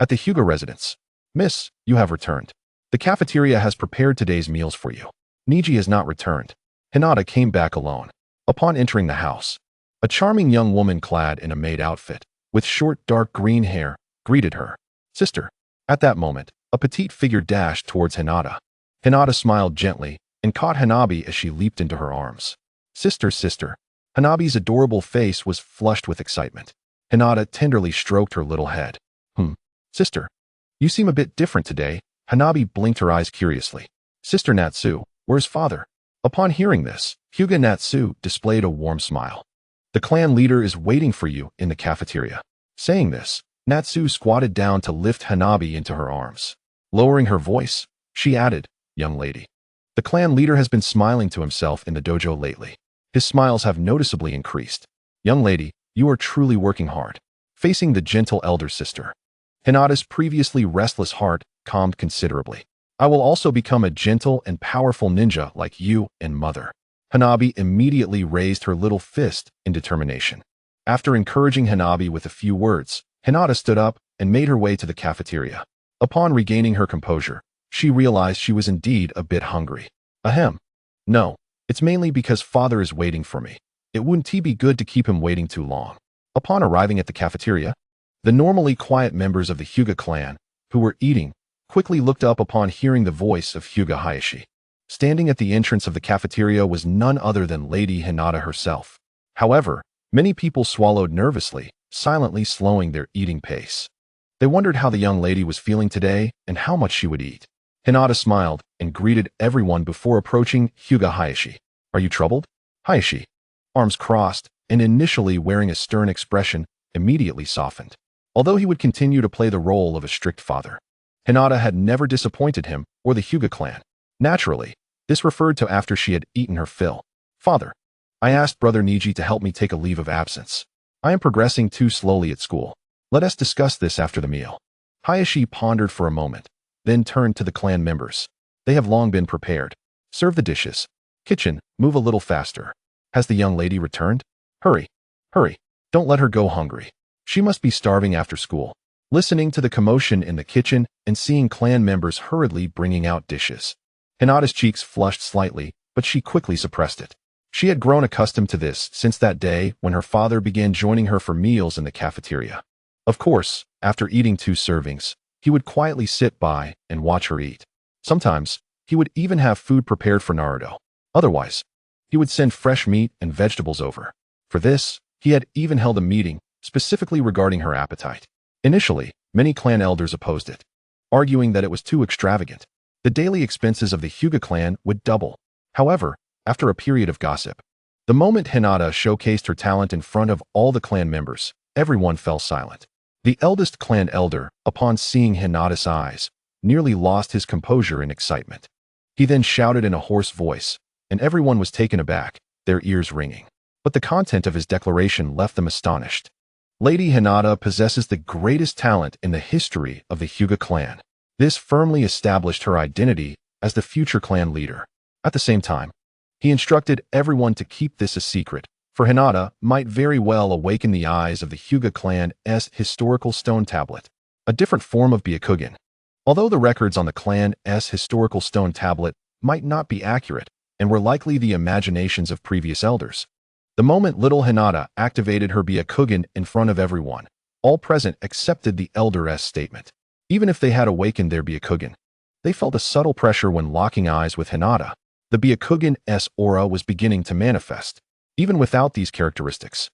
at the Hyuga residence, Miss, you have returned. The cafeteria has prepared today's meals for you. Niji has not returned. Hinata came back alone. Upon entering the house, a charming young woman clad in a maid outfit, with short dark green hair, greeted her. Sister. At that moment, a petite figure dashed towards Hinata. Hinata smiled gently and caught Hanabi as she leaped into her arms. Sister, sister. Hanabi's adorable face was flushed with excitement. Hinata tenderly stroked her little head. Sister. You seem a bit different today. Hanabi blinked her eyes curiously. Sister Natsu, where's father? Upon hearing this, Hyuga Natsu displayed a warm smile. The clan leader is waiting for you in the cafeteria. Saying this, Natsu squatted down to lift Hanabi into her arms. Lowering her voice, she added, Young lady. The clan leader has been smiling to himself in the dojo lately. His smiles have noticeably increased. Young lady, you are truly working hard. Facing the gentle elder sister, Hinata's previously restless heart calmed considerably. I will also become a gentle and powerful ninja like you and mother. Hanabi immediately raised her little fist in determination. After encouraging Hanabi with a few words, Hinata stood up and made her way to the cafeteria. Upon regaining her composure, she realized she was indeed a bit hungry. Ahem. No, it's mainly because father is waiting for me. It wouldn't be good to keep him waiting too long. Upon arriving at the cafeteria, the normally quiet members of the Hyuga clan, who were eating, quickly looked up upon hearing the voice of Hyuga Hayashi. Standing at the entrance of the cafeteria was none other than Lady Hinata herself. However, many people swallowed nervously, silently slowing their eating pace. They wondered how the young lady was feeling today and how much she would eat. Hinata smiled and greeted everyone before approaching Hyuga Hayashi. Are you troubled? Hayashi, arms crossed and initially wearing a stern expression, immediately softened. Although he would continue to play the role of a strict father, Hinata had never disappointed him or the Hyuga clan. Naturally, this referred to after she had eaten her fill. Father, I asked Brother Niji to help me take a leave of absence. I am progressing too slowly at school. Let us discuss this after the meal. Hayashi pondered for a moment, then turned to the clan members. They have long been prepared. Serve the dishes. Kitchen, move a little faster. Has the young lady returned? Hurry, hurry. Don't let her go hungry. She must be starving after school. Listening to the commotion in the kitchen and seeing clan members hurriedly bringing out dishes, Hinata's cheeks flushed slightly, but she quickly suppressed it. She had grown accustomed to this since that day when her father began joining her for meals in the cafeteria. Of course, after eating 2 servings, he would quietly sit by and watch her eat. Sometimes, he would even have food prepared for Naruto. Otherwise, he would send fresh meat and vegetables over. For this, he had even held a meeting specifically regarding her appetite. Initially, many clan elders opposed it, arguing that it was too extravagant. The daily expenses of the Hyuga clan would double. However, after a period of gossip, the moment Hinata showcased her talent in front of all the clan members, everyone fell silent. The eldest clan elder, upon seeing Hinata's eyes, nearly lost his composure in excitement. He then shouted in a hoarse voice, and everyone was taken aback, their ears ringing. But the content of his declaration left them astonished. Lady Hinata possesses the greatest talent in the history of the Hyuga clan. This firmly established her identity as the future clan leader. At the same time, he instructed everyone to keep this a secret, for Hinata might very well awaken the eyes of the Hyuga clan's historical stone tablet, a different form of Byakugan. Although the records on the clan's historical stone tablet might not be accurate and were likely the imaginations of previous elders, the moment little Hinata activated her Byakugan in front of everyone, all present accepted the elder's statement. Even if they had awakened their Byakugan, they felt a subtle pressure when locking eyes with Hinata. The Byakugan's aura was beginning to manifest, even without these characteristics.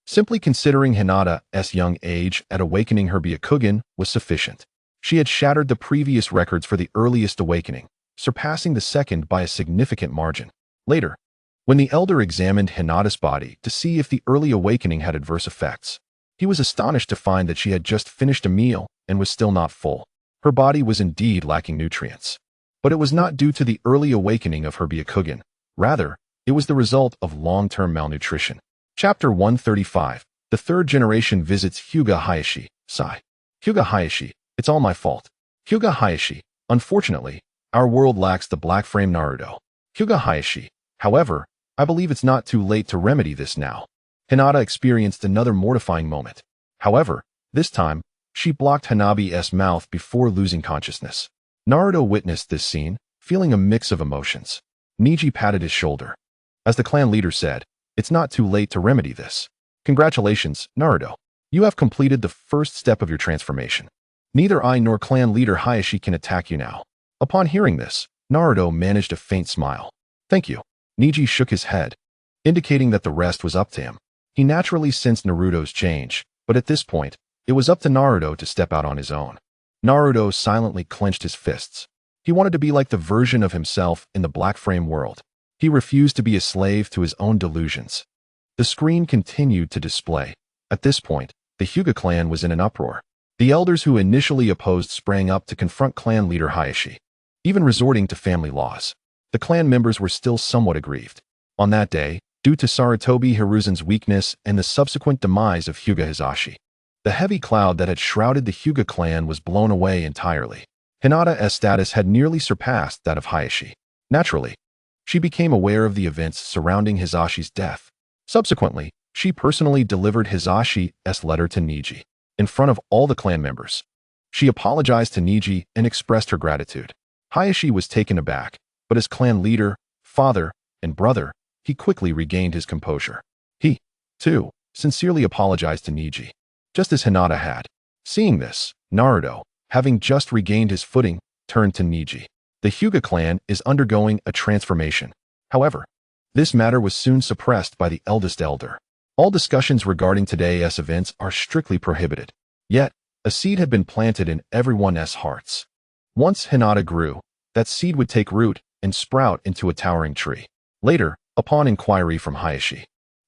Simply considering Hinata's young age at awakening her Byakugan was sufficient. She had shattered the previous records for the earliest awakening, surpassing the second by a significant margin. Later, when the elder examined Hinata's body to see if the early awakening had adverse effects, he was astonished to find that she had just finished a meal and was still not full. Her body was indeed lacking nutrients. But it was not due to the early awakening of her Byakugan. Rather, it was the result of long-term malnutrition. Chapter 135. The third generation visits Hyuga Hayashi. Sigh. Hyuga Hayashi, it's all my fault. Hyuga Hayashi, unfortunately, our world lacks the black frame Naruto. Hyuga Hayashi, however, I believe it's not too late to remedy this now. Hinata experienced another mortifying moment. However, this time, she blocked Hanabi's mouth before losing consciousness. Naruto witnessed this scene, feeling a mix of emotions. Neji patted his shoulder. As the clan leader said, it's not too late to remedy this. Congratulations, Naruto. You have completed the first step of your transformation. Neither I nor clan leader Hayashi can attack you now. Upon hearing this, Naruto managed a faint smile. Thank you. Neji shook his head, indicating that the rest was up to him. He naturally sensed Naruto's change, but at this point, it was up to Naruto to step out on his own. Naruto silently clenched his fists. He wanted to be like the version of himself in the black frame world. He refused to be a slave to his own delusions. The screen continued to display. At this point, the Hyuga clan was in an uproar. The elders who initially opposed sprang up to confront clan leader Hayashi, even resorting to family laws. The clan members were still somewhat aggrieved. On that day, due to Sarutobi Hiruzen's weakness and the subsequent demise of Hyuga Hizashi, the heavy cloud that had shrouded the Hyuga clan was blown away entirely. Hinata's status had nearly surpassed that of Hayashi. Naturally, she became aware of the events surrounding Hizashi's death. Subsequently, she personally delivered Hizashi's letter to Neji, in front of all the clan members. She apologized to Neji and expressed her gratitude. Hayashi was taken aback, but as clan leader, father, and brother, he quickly regained his composure. He, too, sincerely apologized to Neji, just as Hinata had. Seeing this, Naruto, having just regained his footing, turned to Neji. The Hyuga clan is undergoing a transformation. However, this matter was soon suppressed by the eldest elder. All discussions regarding today's events are strictly prohibited. Yet, a seed had been planted in everyone's hearts. Once Hinata grew, that seed would take root and sprout into a towering tree. Later, upon inquiry from Hayashi,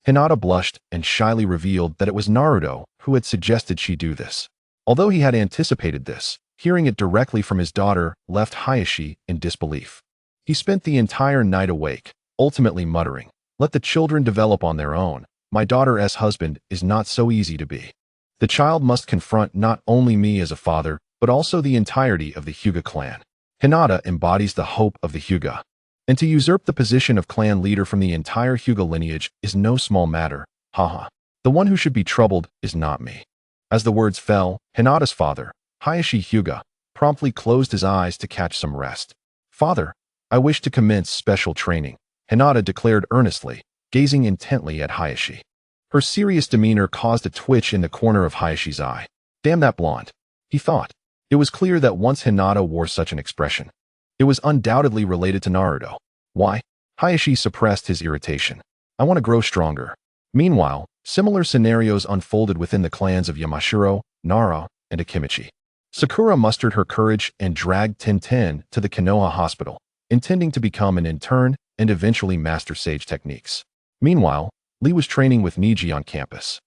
Hinata blushed and shyly revealed that it was Naruto who had suggested she do this. Although he had anticipated this, hearing it directly from his daughter left Hayashi in disbelief. He spent the entire night awake, ultimately muttering, "Let the children develop on their own. My daughter's husband is not so easy to be. The child must confront not only me as a father, but also the entirety of the Hyuga clan." Hinata embodies the hope of the Hyuga, and to usurp the position of clan leader from the entire Hyuga lineage is no small matter. Haha. The one who should be troubled is not me. As the words fell, Hinata's father, Hayashi Hyuga, promptly closed his eyes to catch some rest. "Father, I wish to commence special training," Hinata declared earnestly, gazing intently at Hayashi. Her serious demeanor caused a twitch in the corner of Hayashi's eye. Damn that blonde, he thought. It was clear that once Hinata wore such an expression, it was undoubtedly related to Naruto. Why? Hayashi suppressed his irritation. "I want to grow stronger." Meanwhile, similar scenarios unfolded within the clans of Yamashiro, Nara, and Akimichi. Sakura mustered her courage and dragged Tenten to the Konoha hospital, intending to become an intern and eventually master sage techniques. Meanwhile, Lee was training with Neji on campus.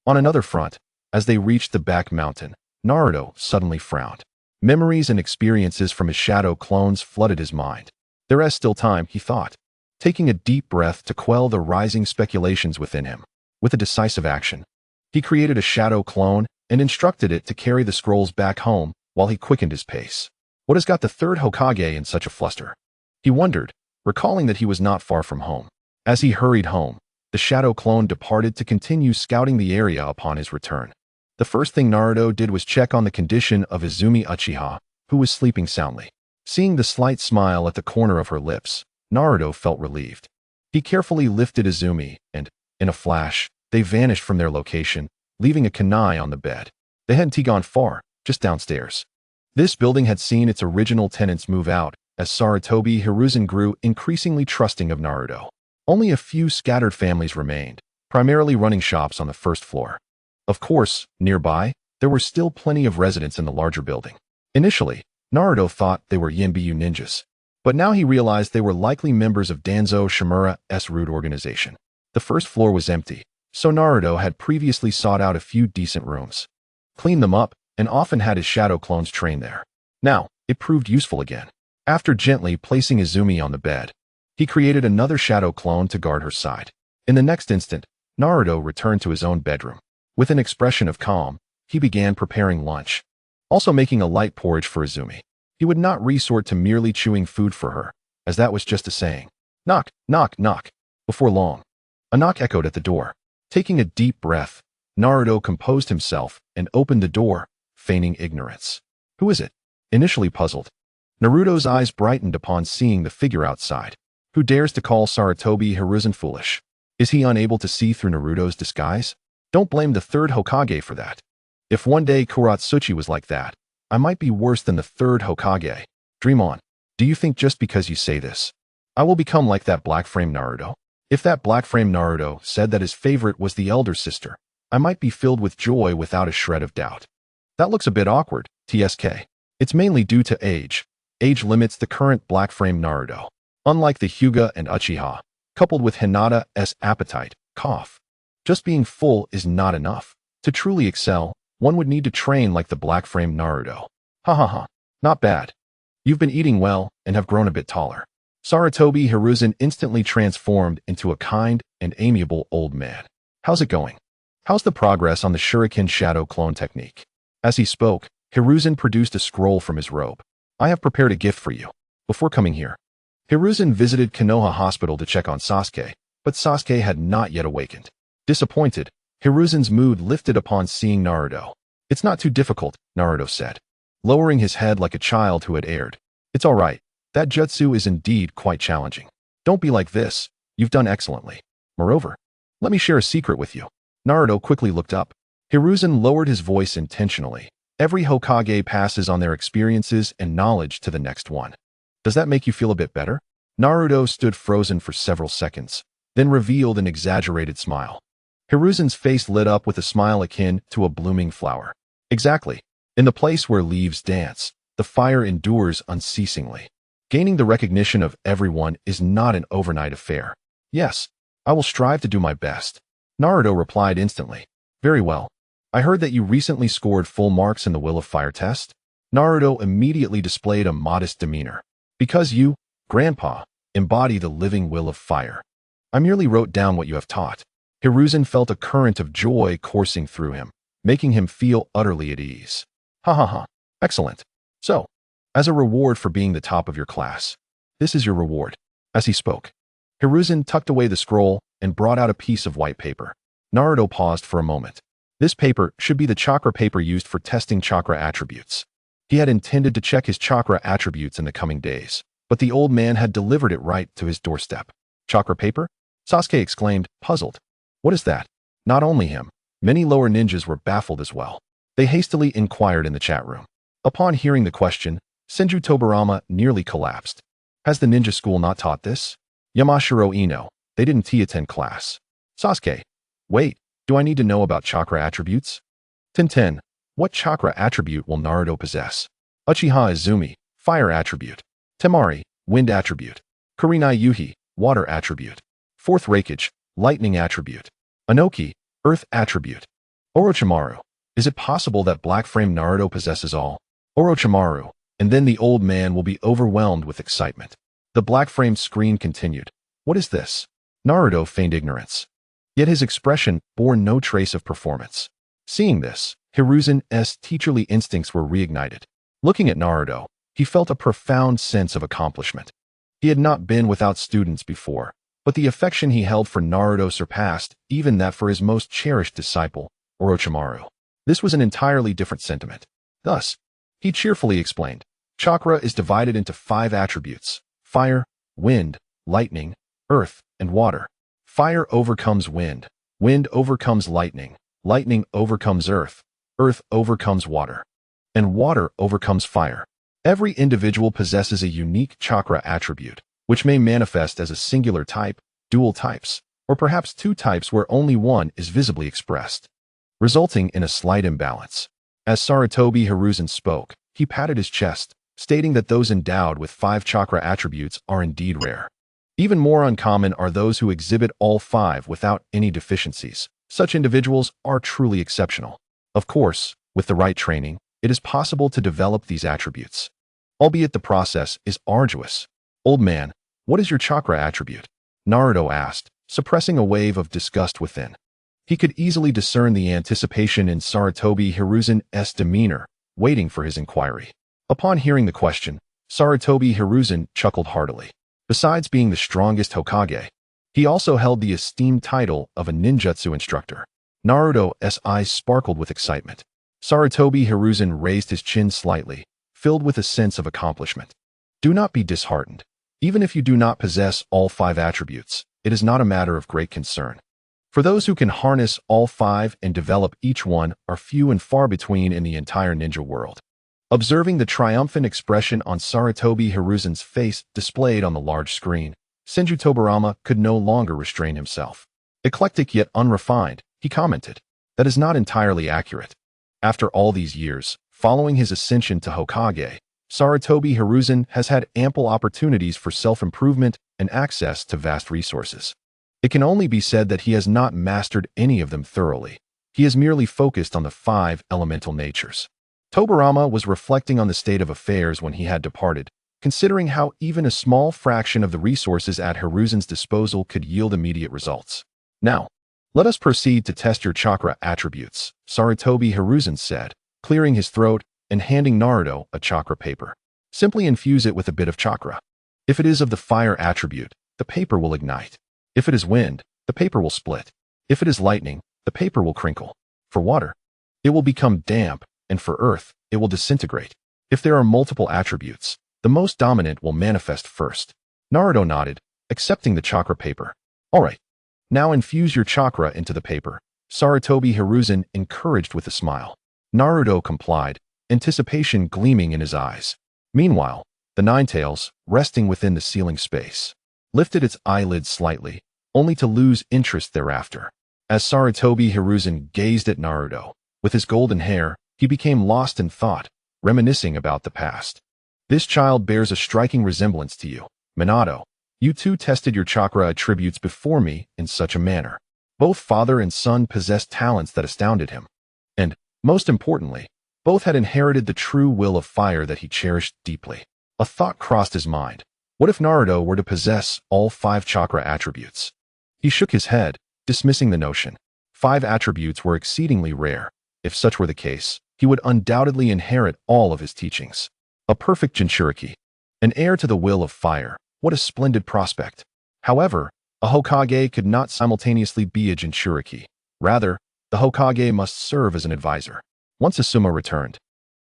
On another front, as they reached the back mountain, Naruto suddenly frowned. Memories and experiences from his shadow clones flooded his mind. There is still time, he thought, taking a deep breath to quell the rising speculations within him. With a decisive action, he created a shadow clone and instructed it to carry the scrolls back home while he quickened his pace. What has got the third Hokage in such a fluster? He wondered, recalling that he was not far from home. As he hurried home, The shadow clone departed to continue scouting the area upon his return. The first thing Naruto did was check on the condition of Izumi Uchiha, who was sleeping soundly. Seeing the slight smile at the corner of her lips, Naruto felt relieved. He carefully lifted Izumi, and, in a flash, they vanished from their location, leaving a kunai on the bed. They hadn't gone far, just downstairs. This building had seen its original tenants move out, as Sarutobi Hiruzen grew increasingly trusting of Naruto. Only a few scattered families remained, primarily running shops on the first floor. Of course, nearby, there were still plenty of residents in the larger building. Initially, Naruto thought they were Yinbyu ninjas, but now he realized they were likely members of Danzo Shimura's root organization. The first floor was empty, so Naruto had previously sought out a few decent rooms, cleaned them up, and often had his shadow clones train there. Now, it proved useful again. After gently placing Izumi on the bed, he created another shadow clone to guard her side. In the next instant, Naruto returned to his own bedroom. With an expression of calm, he began preparing lunch, also making a light porridge for Izumi. He would not resort to merely chewing food for her, as that was just a saying. Knock, knock, knock. Before long, a knock echoed at the door. Taking a deep breath, Naruto composed himself and opened the door, feigning ignorance. Who is it? Initially puzzled, Naruto's eyes brightened upon seeing the figure outside. Who dares to call Sarutobi Hiruzen foolish? Is he unable to see through Naruto's disguise? Don't blame the third Hokage for that. If one day Kuratsuchi was like that, I might be worse than the third Hokage. Dream on. Do you think just because you say this, I will become like that black frame Naruto? If that black frame Naruto said that his favorite was the elder sister, I might be filled with joy without a shred of doubt. That looks a bit awkward, TSK. It's mainly due to age. Age limits the current black frame Naruto. Unlike the Hyuga and Uchiha, coupled with Hinata's appetite, cough. Just being full is not enough. To truly excel, one would need to train like the black frame Naruto. Ha ha ha. Not bad. You've been eating well and have grown a bit taller. Sarutobi Hiruzen instantly transformed into a kind and amiable old man. How's it going? How's the progress on the Shuriken Shadow Clone technique? As he spoke, Hiruzen produced a scroll from his robe. I have prepared a gift for you. Before coming here, Hiruzen visited Konoha Hospital to check on Sasuke, but Sasuke had not yet awakened. Disappointed, Hiruzen's mood lifted upon seeing Naruto. It's not too difficult, Naruto said, lowering his head like a child who had erred. It's all right. That jutsu is indeed quite challenging. Don't be like this. You've done excellently. Moreover, let me share a secret with you. Naruto quickly looked up. Hiruzen lowered his voice intentionally. Every Hokage passes on their experiences and knowledge to the next one. Does that make you feel a bit better? Naruto stood frozen for several seconds, then revealed an exaggerated smile. Hiruzen's face lit up with a smile akin to a blooming flower. Exactly. In the place where leaves dance, the fire endures unceasingly. Gaining the recognition of everyone is not an overnight affair. Yes, I will strive to do my best. Naruto replied instantly. Very well. I heard that you recently scored full marks in the Will of Fire test. Naruto immediately displayed a modest demeanor. Because you, Grandpa, embody the living will of fire. I merely wrote down what you have taught. Hiruzen felt a current of joy coursing through him, making him feel utterly at ease. Ha ha ha. Excellent. So, as a reward for being the top of your class, this is your reward. As he spoke, Hiruzen tucked away the scroll and brought out a piece of white paper. Naruto paused for a moment. This paper should be the chakra paper used for testing chakra attributes. He had intended to check his chakra attributes in the coming days, but the old man had delivered it right to his doorstep. Chakra paper? Sasuke exclaimed, puzzled. What is that? Not only him, many lower ninjas were baffled as well. They hastily inquired in the chat room. Upon hearing the question, Senju Tobirama nearly collapsed. Has the ninja school not taught this? Yamashiro Ino, they didn't attend class. Sasuke, wait, do I need to know about chakra attributes? Tenten, what chakra attribute will Naruto possess? Uchiha Izumi, fire attribute. Temari, wind attribute. Kurenai Yuhi, water attribute. Fourth Raikage, lightning attribute. Anoki, earth attribute. Orochimaru, is it possible that Black Frame Naruto possesses all? Orochimaru, and then the old man will be overwhelmed with excitement. The Black Frame screen continued. What is this? Naruto feigned ignorance. Yet his expression bore no trace of performance. Seeing this, Hiruzen's teacherly instincts were reignited. Looking at Naruto, he felt a profound sense of accomplishment. He had not been without students before, but But the affection he held for Naruto surpassed even that for his most cherished disciple, Orochimaru. This was an entirely different sentiment. Thus, he cheerfully explained, chakra is divided into 5 attributes: fire, wind, lightning, earth, and water. Fire overcomes wind, wind overcomes lightning, lightning overcomes earth, earth overcomes water, and water overcomes fire. Every individual possesses a unique chakra attribute, which may manifest as a singular type, dual types, or perhaps 2 types where only one is visibly expressed, resulting in a slight imbalance. As Sarutobi Hiruzen spoke, he patted his chest, stating that those endowed with 5 chakra attributes are indeed rare. Even more uncommon are those who exhibit all 5 without any deficiencies. Such individuals are truly exceptional. Of course, with the right training, it is possible to develop these attributes, albeit the process is arduous. Old man, what is your chakra attribute? Naruto asked, suppressing a wave of disgust within. He could easily discern the anticipation in Sarutobi Hiruzen's demeanor, waiting for his inquiry. Upon hearing the question, Sarutobi Hiruzen chuckled heartily. Besides being the strongest Hokage, he also held the esteemed title of a ninjutsu instructor. Naruto's eyes sparkled with excitement. Sarutobi Hiruzen raised his chin slightly, filled with a sense of accomplishment. Do not be disheartened. Even if you do not possess all 5 attributes, it is not a matter of great concern. For those who can harness all 5 and develop each one are few and far between in the entire ninja world. Observing the triumphant expression on Sarutobi Hiruzen's face displayed on the large screen, Senju Tobirama could no longer restrain himself. Eclectic yet unrefined, he commented, that is not entirely accurate. After all these years, following his ascension to Hokage, Sarutobi Hiruzen has had ample opportunities for self-improvement and access to vast resources. It can only be said that he has not mastered any of them thoroughly. He is merely focused on the 5 elemental natures. Tobirama was reflecting on the state of affairs when he had departed, considering how even a small fraction of the resources at Hiruzen's disposal could yield immediate results. Now, let us proceed to test your chakra attributes, Sarutobi Hiruzen said, clearing his throat and handing Naruto a chakra paper. Simply infuse it with a bit of chakra. If it is of the fire attribute, the paper will ignite. If it is wind, the paper will split. If it is lightning, the paper will crinkle. For water, it will become damp, and for earth, it will disintegrate. If there are multiple attributes, the most dominant will manifest first. Naruto nodded, accepting the chakra paper. All right, now infuse your chakra into the paper, Sarutobi Hiruzen encouraged with a smile. Naruto complied, anticipation gleaming in his eyes. Meanwhile, the Ninetales, resting within the ceiling space, lifted its eyelids slightly, only to lose interest thereafter. As Sarutobi Hiruzen gazed at Naruto, with his golden hair, he became lost in thought, reminiscing about the past. This child bears a striking resemblance to you, Minato. You two tested your chakra attributes before me in such a manner. Both father and son possessed talents that astounded him. And, most importantly, both had inherited the true will of fire that he cherished deeply. A thought crossed his mind. What if Naruto were to possess all 5 chakra attributes? He shook his head, dismissing the notion. 5 attributes were exceedingly rare. If such were the case, he would undoubtedly inherit all of his teachings. A perfect Jinchuriki. An heir to the will of fire. What a splendid prospect. However, a Hokage could not simultaneously be a Jinchuriki. Rather, the Hokage must serve as an advisor. Once Asuma returned,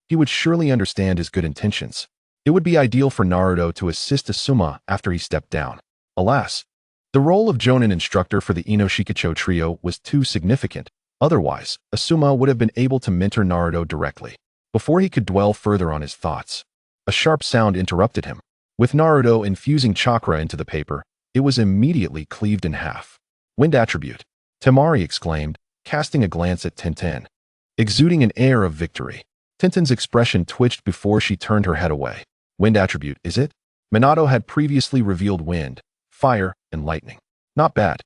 he would surely understand his good intentions. It would be ideal for Naruto to assist Asuma after he stepped down. Alas, the role of Jonin instructor for the Inoshikacho trio was too significant. Otherwise, Asuma would have been able to mentor Naruto directly. Before he could dwell further on his thoughts, a sharp sound interrupted him. With Naruto infusing chakra into the paper, it was immediately cleaved in half. Wind attribute, Temari exclaimed, casting a glance at Tenten, exuding an air of victory. Tenten's expression twitched before she turned her head away. Wind attribute, is it? Minato had previously revealed wind, fire, and lightning. Not bad.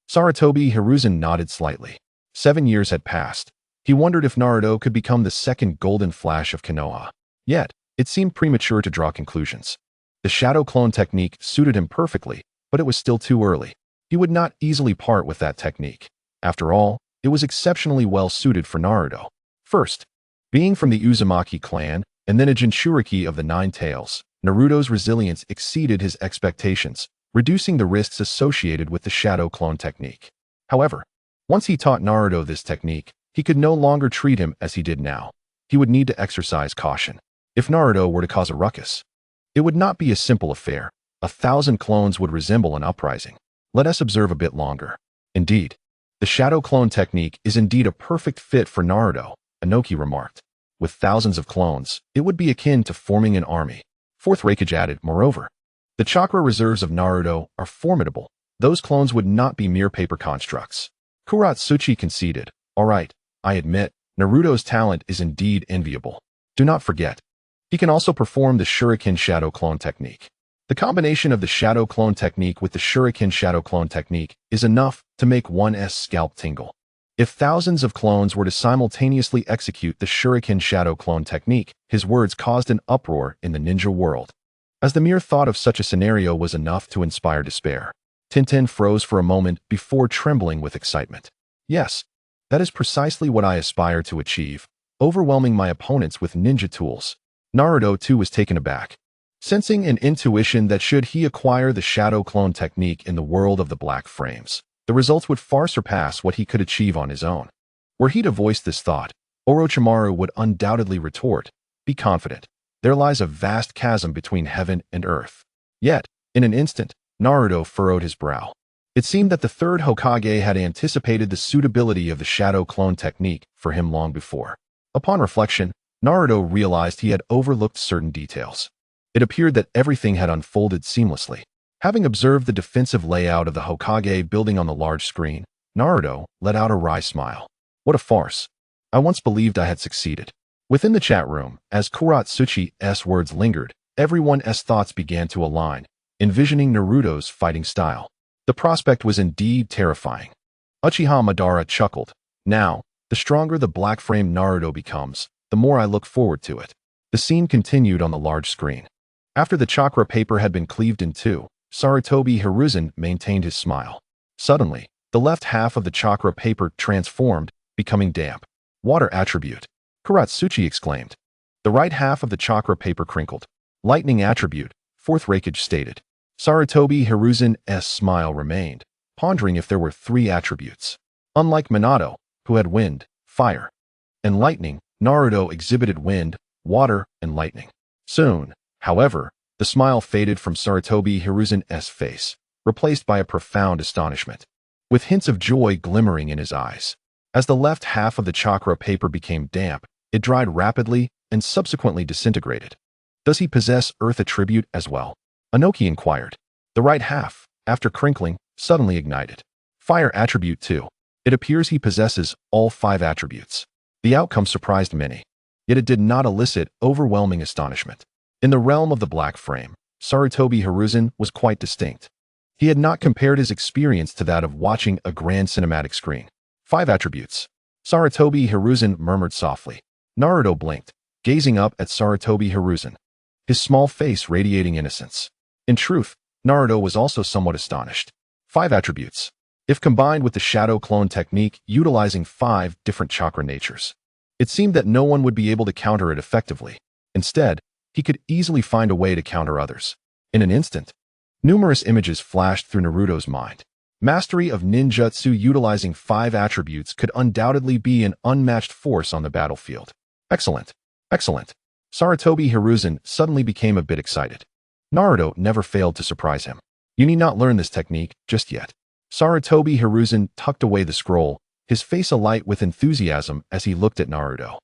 Sarutobi Hiruzen nodded slightly. 7 years had passed. He wondered if Naruto could become the second golden flash of Konoha. Yet, it seemed premature to draw conclusions. The shadow clone technique suited him perfectly, but it was still too early. He would not easily part with that technique. After all, it was exceptionally well suited for Naruto. First, being from the Uzumaki clan, and then a Jinchuriki of the 9 tails, Naruto's resilience exceeded his expectations, reducing the risks associated with the shadow clone technique. However, once he taught Naruto this technique, he could no longer treat him as he did now. He would need to exercise caution. If Naruto were to cause a ruckus, it would not be a simple affair. 1,000 clones would resemble an uprising. Let us observe a bit longer. Indeed, the shadow clone technique is indeed a perfect fit for Naruto, Inoki remarked. With thousands of clones, it would be akin to forming an army. Fourth Hokage added, moreover, the chakra reserves of Naruto are formidable. Those clones would not be mere paper constructs. Kuratsuchi conceded, all right, I admit, Naruto's talent is indeed enviable. Do not forget, he can also perform the Shuriken Shadow Clone technique. The combination of the Shadow Clone technique with the Shuriken Shadow Clone technique is enough to make one's scalp tingle. If thousands of clones were to simultaneously execute the Shuriken Shadow Clone technique, his words caused an uproar in the ninja world. As the mere thought of such a scenario was enough to inspire despair, Tintin froze for a moment before trembling with excitement. Yes, that is precisely what I aspire to achieve, overwhelming my opponents with ninja tools. Naruto too was taken aback, sensing an intuition that should he acquire the Shadow Clone technique in the world of the Black Frames, the results would far surpass what he could achieve on his own. Were he to voice this thought, Orochimaru would undoubtedly retort, be confident. There lies a vast chasm between heaven and earth. Yet, in an instant, Naruto furrowed his brow. It seemed that the third Hokage had anticipated the suitability of the Shadow Clone technique for him long before. Upon reflection, Naruto realized he had overlooked certain details. It appeared that everything had unfolded seamlessly. Having observed the defensive layout of the Hokage building on the large screen, Naruto let out a wry smile. What a farce. I once believed I had succeeded. Within the chat room, as Kuratsuchi's words lingered, everyone's thoughts began to align, envisioning Naruto's fighting style. The prospect was indeed terrifying. Uchiha Madara chuckled. Now, the stronger the black-framed Naruto becomes, the more I look forward to it. The scene continued on the large screen. After the chakra paper had been cleaved in two, Sarutobi Hiruzen maintained his smile. Suddenly, the left half of the chakra paper transformed, becoming damp. Water attribute. Kuratsuchi exclaimed. The right half of the chakra paper crinkled. Lightning attribute, Fourth Hokage stated. Sarutobi Hiruzen's smile remained, pondering if there were three attributes. Unlike Minato, who had wind, fire, and lightning, Naruto exhibited wind, water, and lightning. Soon, however, the smile faded from Sarutobi Hiruzen's face, replaced by a profound astonishment, with hints of joy glimmering in his eyes. As the left half of the chakra paper became damp, it dried rapidly and subsequently disintegrated. Does he possess earth attribute as well? Inoki inquired. The right half, after crinkling, suddenly ignited. Fire attribute too. It appears he possesses all 5 attributes. The outcome surprised many, yet it did not elicit overwhelming astonishment. In the realm of the black frame, Sarutobi Hiruzen was quite distinct. He had not compared his experience to that of watching a grand cinematic screen. 5 attributes. Sarutobi Hiruzen murmured softly. Naruto blinked, gazing up at Sarutobi Hiruzen, his small face radiating innocence. In truth, Naruto was also somewhat astonished. 5 attributes. If combined with the Shadow Clone technique utilizing 5 different chakra natures, it seemed that no one would be able to counter it effectively. Instead, he could easily find a way to counter others. In an instant, numerous images flashed through Naruto's mind. Mastery of ninjutsu utilizing 5 attributes could undoubtedly be an unmatched force on the battlefield. Excellent. Excellent. Sarutobi Hiruzen suddenly became a bit excited. Naruto never failed to surprise him. You need not learn this technique just yet. Sarutobi Hiruzen tucked away the scroll, his face alight with enthusiasm as he looked at Naruto.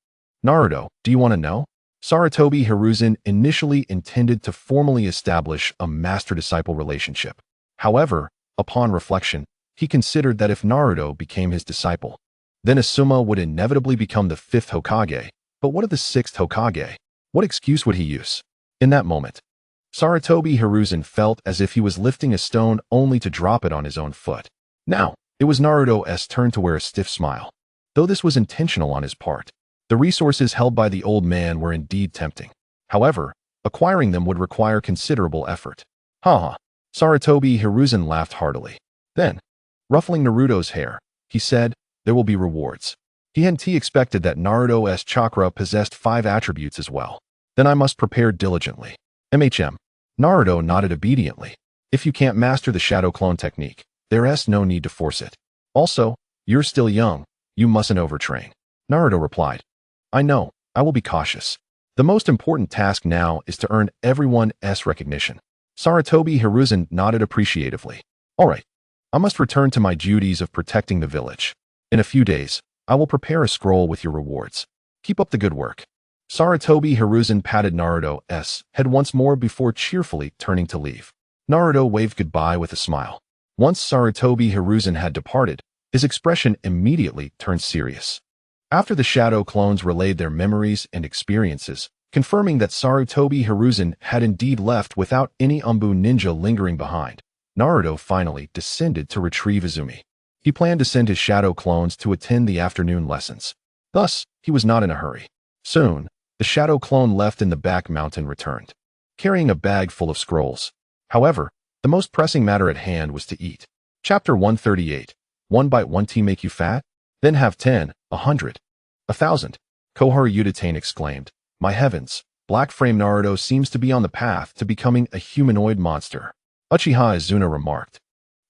Naruto, do you want to know? Sarutobi Hiruzen initially intended to formally establish a master-disciple relationship. However, upon reflection, he considered that if Naruto became his disciple, then Asuma would inevitably become the 5th Hokage. But what of the 6th Hokage? What excuse would he use? In that moment, Sarutobi Hiruzen felt as if he was lifting a stone only to drop it on his own foot. Now, it was Naruto's turn to wear a stiff smile. Though this was intentional on his part, the resources held by the old man were indeed tempting. However, acquiring them would require considerable effort. Haha. Sarutobi Hiruzen laughed heartily. Then, ruffling Naruto's hair, he said, there will be rewards. He expected that Naruto's chakra possessed 5 attributes as well. Then I must prepare diligently. MHM. Naruto nodded obediently. If you can't master the shadow clone technique, there's no need to force it. Also, you're still young. You mustn't overtrain. Naruto replied. I know. I will be cautious. The most important task now is to earn everyone's recognition. Sarutobi Hiruzen nodded appreciatively. All right. I must return to my duties of protecting the village. In a few days, I will prepare a scroll with your rewards. Keep up the good work. Sarutobi Hiruzen patted Naruto's head once more before cheerfully turning to leave. Naruto waved goodbye with a smile. Once Sarutobi Hiruzen had departed, his expression immediately turned serious. After the shadow clones relayed their memories and experiences, confirming that Sarutobi Hiruzen had indeed left without any Umbu ninja lingering behind, Naruto finally descended to retrieve Izumi. He planned to send his shadow clones to attend the afternoon lessons. Thus, he was not in a hurry. Soon, the shadow clone left in the back mountain returned, carrying a bag full of scrolls. However, the most pressing matter at hand was to eat. Chapter 138. One bite one tea make you fat? Then have 10, 100, 1,000. Koharu Udatane exclaimed. My heavens, Black Frame Naruto seems to be on the path to becoming a humanoid monster. Uchiha Izuna remarked.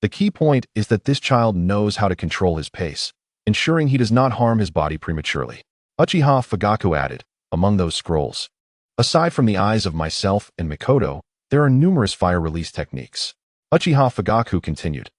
The key point is that this child knows how to control his pace, ensuring he does not harm his body prematurely. Uchiha Fugaku added, among those scrolls. Aside from the eyes of myself and Mikoto, there are numerous fire release techniques. Uchiha Fugaku continued.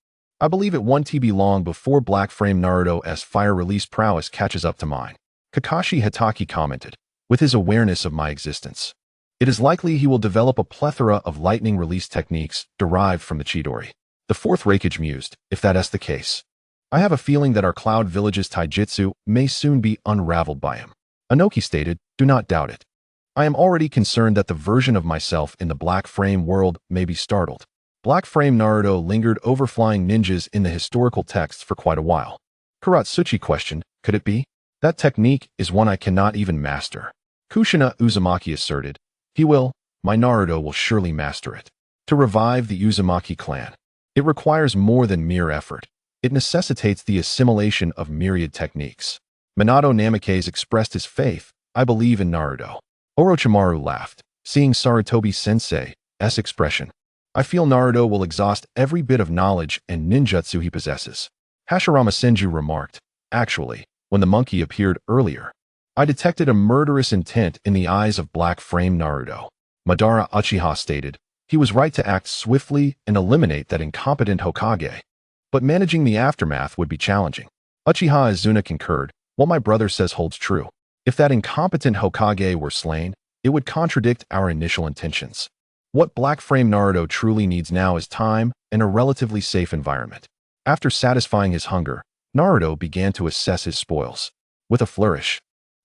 I believe it won't be long before Black Frame Naruto's fire release prowess catches up to mine. Kakashi Hatake commented, with his awareness of my existence. It is likely he will develop a plethora of lightning release techniques derived from the Chidori. The fourth Raikage mused, if that's the case. I have a feeling that our Cloud Village's taijutsu may soon be unraveled by him. Anoki stated, do not doubt it. I am already concerned that the version of myself in the Black Frame world may be startled. Black Frame Naruto lingered over flying ninjas in the historical texts for quite a while. Karatsuchi questioned, could it be? That technique is one I cannot even master. Kushina Uzumaki asserted, he will, my Naruto will surely master it. To revive the Uzumaki clan, it requires more than mere effort. It necessitates the assimilation of myriad techniques. Minato Namikaze expressed his faith, I believe in Naruto. Orochimaru laughed, seeing Sarutobi Sensei's expression. I feel Naruto will exhaust every bit of knowledge and ninjutsu he possesses. Hashirama Senju remarked, actually, when the monkey appeared earlier, I detected a murderous intent in the eyes of Black Frame Naruto. Madara Uchiha stated, he was right to act swiftly and eliminate that incompetent Hokage. But managing the aftermath would be challenging. Uchiha Izuna concurred, what my brother says holds true. If that incompetent Hokage were slain, it would contradict our initial intentions. What Black Frame Naruto truly needs now is time and a relatively safe environment. After satisfying his hunger, Naruto began to assess his spoils. With a flourish,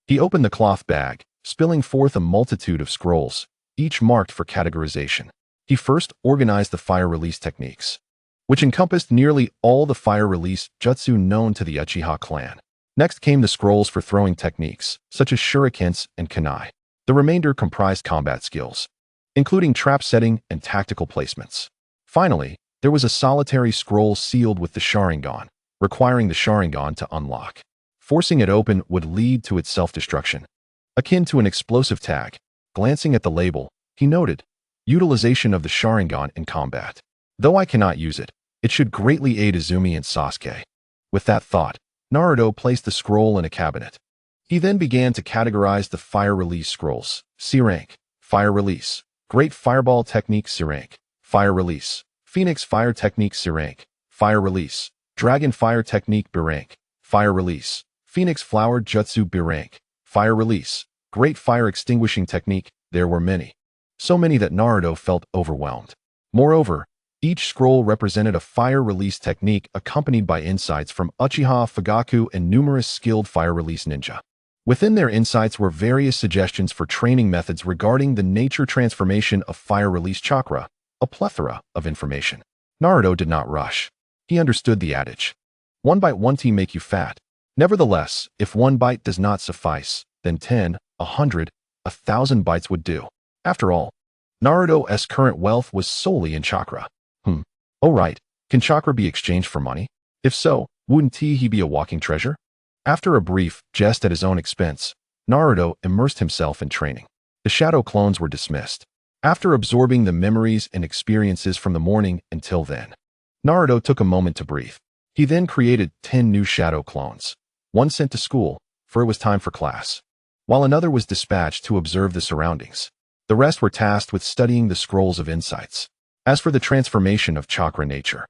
he opened the cloth bag, spilling forth a multitude of scrolls, each marked for categorization. He first organized the fire release techniques, which encompassed nearly all the fire release jutsu known to the Uchiha clan. Next came the scrolls for throwing techniques, such as shurikens and kunai. The remainder comprised combat skills, including trap setting and tactical placements. Finally, there was a solitary scroll sealed with the Sharingan, requiring the Sharingan to unlock. Forcing it open would lead to its self-destruction. Akin to an explosive tag, glancing at the label, he noted, utilization of the Sharingan in combat. Though I cannot use it, it should greatly aid Izumi and Sasuke. With that thought, Naruto placed the scroll in a cabinet. He then began to categorize the fire release scrolls. C rank, fire release. Great Fireball Technique C rank, fire release. Phoenix Fire Technique C rank, fire release. Dragon Fire Technique B rank, fire release. Phoenix Flower Jutsu B rank, fire release. Great Fire Extinguishing Technique. There were many. So many that Naruto felt overwhelmed. Moreover, each scroll represented a fire release technique accompanied by insights from Uchiha Fugaku and numerous skilled fire release ninja. Within their insights were various suggestions for training methods regarding the nature transformation of fire release chakra, a plethora of information. Naruto did not rush. He understood the adage, one bite one tea make you fat. Nevertheless, if one bite does not suffice, then 10, 100, 1,000 bites would do. After all, Naruto's current wealth was solely in chakra. Oh right, can chakra be exchanged for money? If so, wouldn't he be a walking treasure? After a brief jest at his own expense, Naruto immersed himself in training. The shadow clones were dismissed. After absorbing the memories and experiences from the morning until then, Naruto took a moment to breathe. He then created 10 new shadow clones. One sent to school, for it was time for class, while another was dispatched to observe the surroundings. The rest were tasked with studying the scrolls of insights. As for the transformation of chakra nature,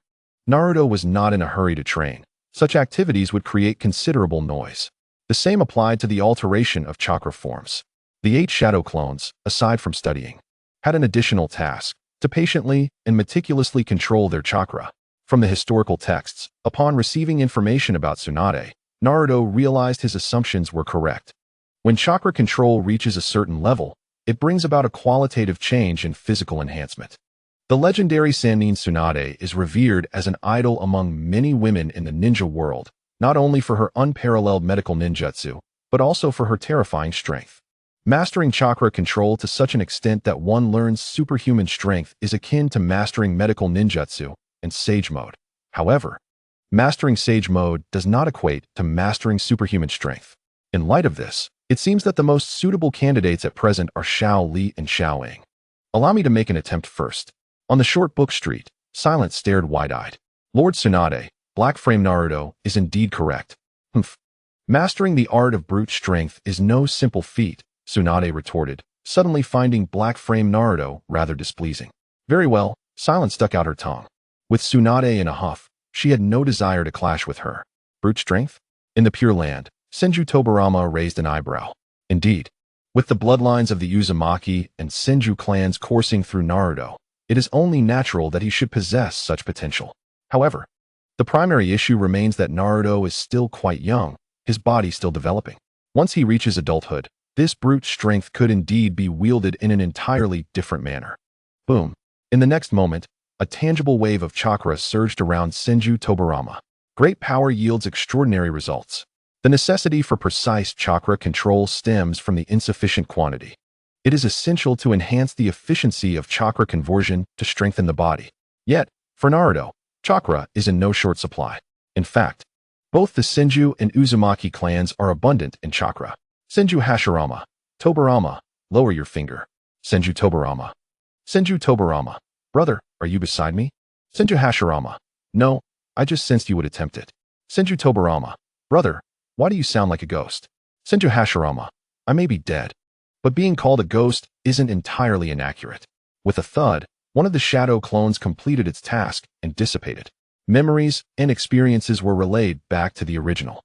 Naruto was not in a hurry to train. Such activities would create considerable noise. The same applied to the alteration of chakra forms. The 8 shadow clones, aside from studying, had an additional task to patiently and meticulously control their chakra. From the historical texts, upon receiving information about Tsunade, Naruto realized his assumptions were correct. When chakra control reaches a certain level, it brings about a qualitative change in physical enhancement. The legendary Sannin Tsunade is revered as an idol among many women in the ninja world, not only for her unparalleled medical ninjutsu, but also for her terrifying strength. Mastering chakra control to such an extent that one learns superhuman strength is akin to mastering medical ninjutsu and Sage Mode. However, mastering Sage Mode does not equate to mastering superhuman strength. In light of this, it seems that the most suitable candidates at present are Xiao Li and Xiao Ing. Allow me to make an attempt first. On the short book street, Silence stared wide-eyed. Lord Tsunade, Black Frame Naruto, is indeed correct. Humph. Mastering the art of brute strength is no simple feat, Tsunade retorted, suddenly finding Black Frame Naruto rather displeasing. Very well, Silence stuck out her tongue. With Tsunade in a huff, she had no desire to clash with her. Brute strength? In the Pure Land, Senju Tobirama raised an eyebrow. Indeed, with the bloodlines of the Uzumaki and Senju clans coursing through Naruto, it is only natural that he should possess such potential. However, the primary issue remains that Naruto is still quite young, his body still developing. Once he reaches adulthood, this brute strength could indeed be wielded in an entirely different manner. Boom. In the next moment, a tangible wave of chakra surged around Senju Tobirama. Great power yields extraordinary results. The necessity for precise chakra control stems from the insufficient quantity. It is essential to enhance the efficiency of chakra conversion to strengthen the body. Yet, for Naruto, chakra is in no short supply. In fact, both the Senju and Uzumaki clans are abundant in chakra. Senju Hashirama, Tobirama, lower your finger. Senju Tobirama. Senju Tobirama, brother, are you beside me? Senju Hashirama, no, I just sensed you would attempt it. Senju Tobirama, brother, why do you sound like a ghost? Senju Hashirama, I may be dead, but being called a ghost isn't entirely inaccurate. With a thud, one of the shadow clones completed its task and dissipated. Memories and experiences were relayed back to the original.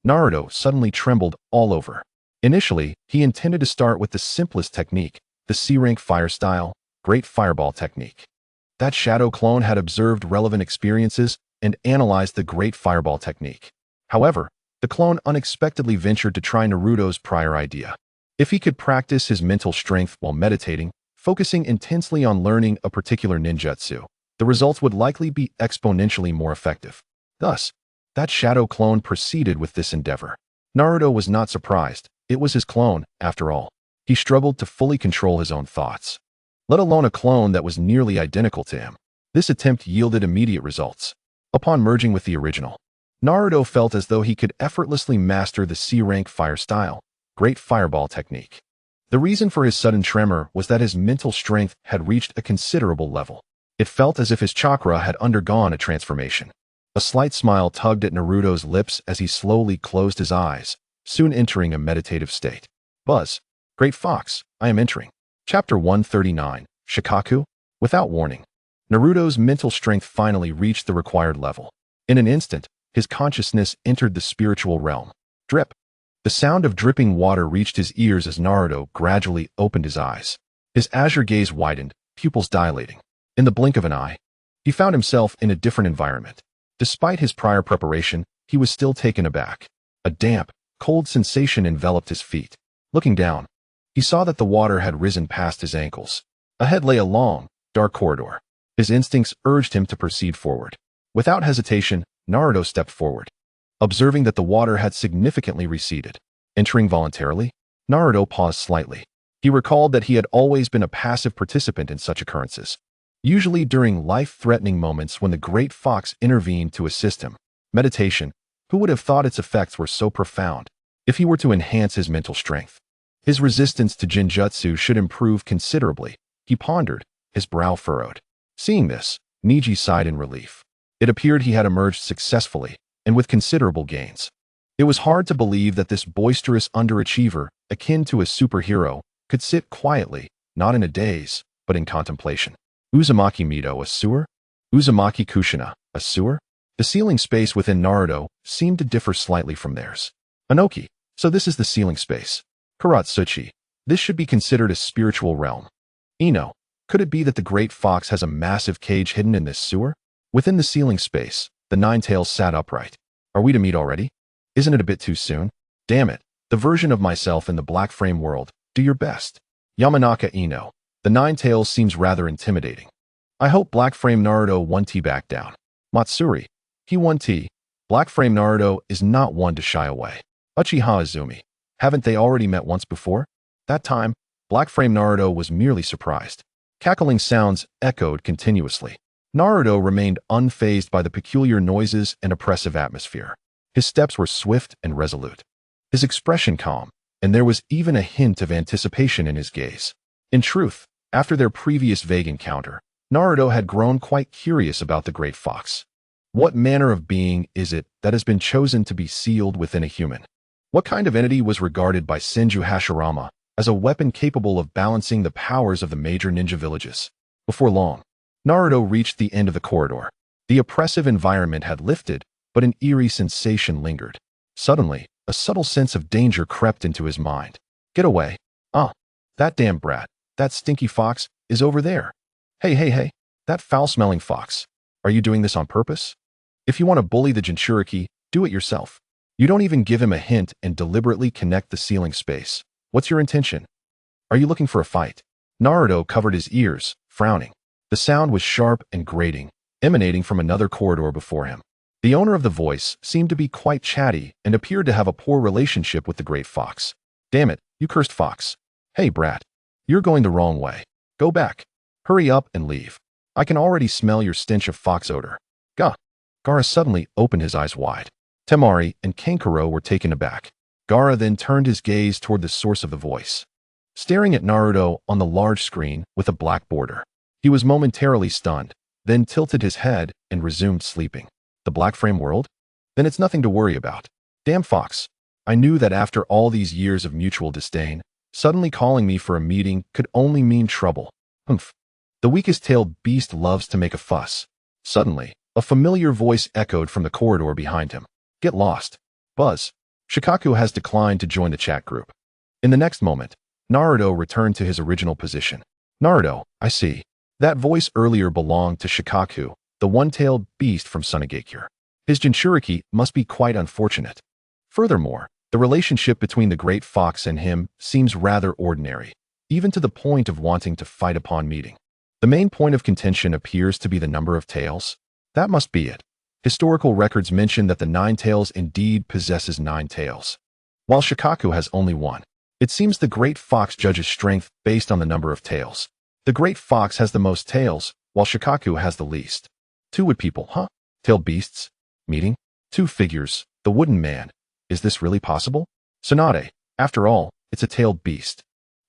Naruto suddenly trembled all over. Initially, he intended to start with the simplest technique, the C-rank fire style, Great Fireball technique. That shadow clone had observed relevant experiences and analyzed the Great Fireball technique. However, the clone unexpectedly ventured to try Naruto's prior idea. If he could practice his mental strength while meditating, focusing intensely on learning a particular ninjutsu, the results would likely be exponentially more effective. Thus, that shadow clone proceeded with this endeavor. Naruto was not surprised. It was his clone, after all. He struggled to fully control his own thoughts, let alone a clone that was nearly identical to him. This attempt yielded immediate results. Upon merging with the original, Naruto felt as though he could effortlessly master the C-rank fire style, Great Fireball technique. The reason for his sudden tremor was that his mental strength had reached a considerable level. It felt as if his chakra had undergone a transformation. A slight smile tugged at Naruto's lips as he slowly closed his eyes, soon entering a meditative state. Buzz, Great Fox, I am entering. Chapter 139, Shikaku? Without warning, Naruto's mental strength finally reached the required level. In an instant, his consciousness entered the spiritual realm. Drip. The sound of dripping water reached his ears as Naruto gradually opened his eyes. His azure gaze widened, pupils dilating. In the blink of an eye, he found himself in a different environment. Despite his prior preparation, he was still taken aback. A damp, cold sensation enveloped his feet. Looking down, he saw that the water had risen past his ankles. Ahead lay a long, dark corridor. His instincts urged him to proceed forward. Without hesitation, Naruto stepped forward, observing that the water had significantly receded. Entering voluntarily, Naruto paused slightly. He recalled that he had always been a passive participant in such occurrences, usually during life-threatening moments when the Great Fox intervened to assist him. Meditation, who would have thought its effects were so profound? If he were to enhance his mental strength, his resistance to Genjutsu should improve considerably. He pondered, his brow furrowed. Seeing this, Niji sighed in relief. It appeared he had emerged successfully, and with considerable gains. It was hard to believe that this boisterous underachiever, akin to a superhero, could sit quietly, not in a daze, but in contemplation. Uzumaki Mito, a sewer? Uzumaki Kushina, a sewer? The ceiling space within Naruto seemed to differ slightly from theirs. Anoki, so this is the ceiling space. Karatsuchi, this should be considered a spiritual realm. Ino, could it be that the great fox has a massive cage hidden in this sewer? Within the ceiling space, the nine-tails sat upright. Are we to meet already? Isn't it a bit too soon? Damn it, the version of myself in the black frame world, do your best. Yamanaka Ino, the nine-tails seems rather intimidating. I hope black frame Naruto 1T back down. Matsuri, he 1T. Black frame Naruto is not one to shy away. Uchiha Izumi, haven't they already met once before? That time, black frame Naruto was merely surprised. Cackling sounds echoed continuously. Naruto remained unfazed by the peculiar noises and oppressive atmosphere. His steps were swift and resolute. His expression calm, and there was even a hint of anticipation in his gaze. In truth, after their previous vague encounter, Naruto had grown quite curious about the great fox. What manner of being is it that has been chosen to be sealed within a human? What kind of entity was regarded by Senju Hashirama as a weapon capable of balancing the powers of the major ninja villages? Before long, Naruto reached the end of the corridor. The oppressive environment had lifted, but an eerie sensation lingered. Suddenly, a subtle sense of danger crept into his mind. Get away. That damn brat, that stinky fox, is over there. Hey, that foul-smelling fox. Are you doing this on purpose? If you want to bully the Jinchuriki, do it yourself. You don't even give him a hint and deliberately connect the ceiling space. What's your intention? Are you looking for a fight? Naruto covered his ears, frowning. The sound was sharp and grating, emanating from another corridor before him. The owner of the voice seemed to be quite chatty and appeared to have a poor relationship with the great fox. Damn it, you cursed fox. Hey, brat. You're going the wrong way. Go back. Hurry up and leave. I can already smell your stench of fox odor. Gah. Gaara suddenly opened his eyes wide. Temari and Kankuro were taken aback. Gaara then turned his gaze toward the source of the voice. Staring at Naruto on the large screen with a black border. He was momentarily stunned, then tilted his head and resumed sleeping. The black frame world? Then it's nothing to worry about. Damn fox. I knew that after all these years of mutual disdain, suddenly calling me for a meeting could only mean trouble. Humph. The weakest-tailed beast loves to make a fuss. Suddenly, a familiar voice echoed from the corridor behind him. Get lost. Buzz. Shikaku has declined to join the chat group. In the next moment, Naruto returned to his original position. Naruto, I see. That voice earlier belonged to Shikaku, the one-tailed beast from Sunagakure. His Jinchuriki must be quite unfortunate. Furthermore, the relationship between the great fox and him seems rather ordinary, even to the point of wanting to fight upon meeting. The main point of contention appears to be the number of tails. That must be it. Historical records mention that the nine tails indeed possesses 9 tails, while Shikaku has only 1. It seems the great fox judges strength based on the number of tails. The great fox has the most tails, while Shikaku has the least. 2 wood people, huh? Tailed beasts? Meeting? 2 figures. The wooden man. Is this really possible? Tsunade. After all, it's a tailed beast.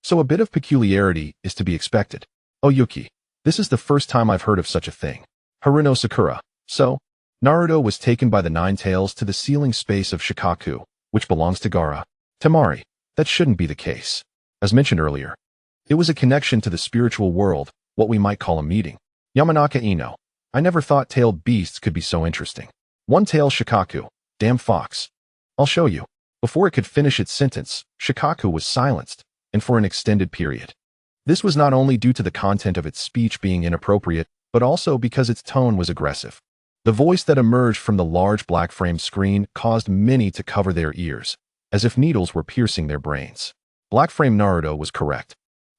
So a bit of peculiarity is to be expected. Oh Yuki, this is the first time I've heard of such a thing. Haruno Sakura. So, Naruto was taken by the 9 tails to the ceiling space of Shikaku, which belongs to Gaara. Temari. That shouldn't be the case. As mentioned earlier, it was a connection to the spiritual world, what we might call a meeting. Yamanaka Ino. I never thought tailed beasts could be so interesting. One-tailed Shikaku. Damn fox. I'll show you. Before it could finish its sentence, Shikaku was silenced, and for an extended period. This was not only due to the content of its speech being inappropriate, but also because its tone was aggressive. The voice that emerged from the large black-framed screen caused many to cover their ears, as if needles were piercing their brains. Black-frame Naruto was correct.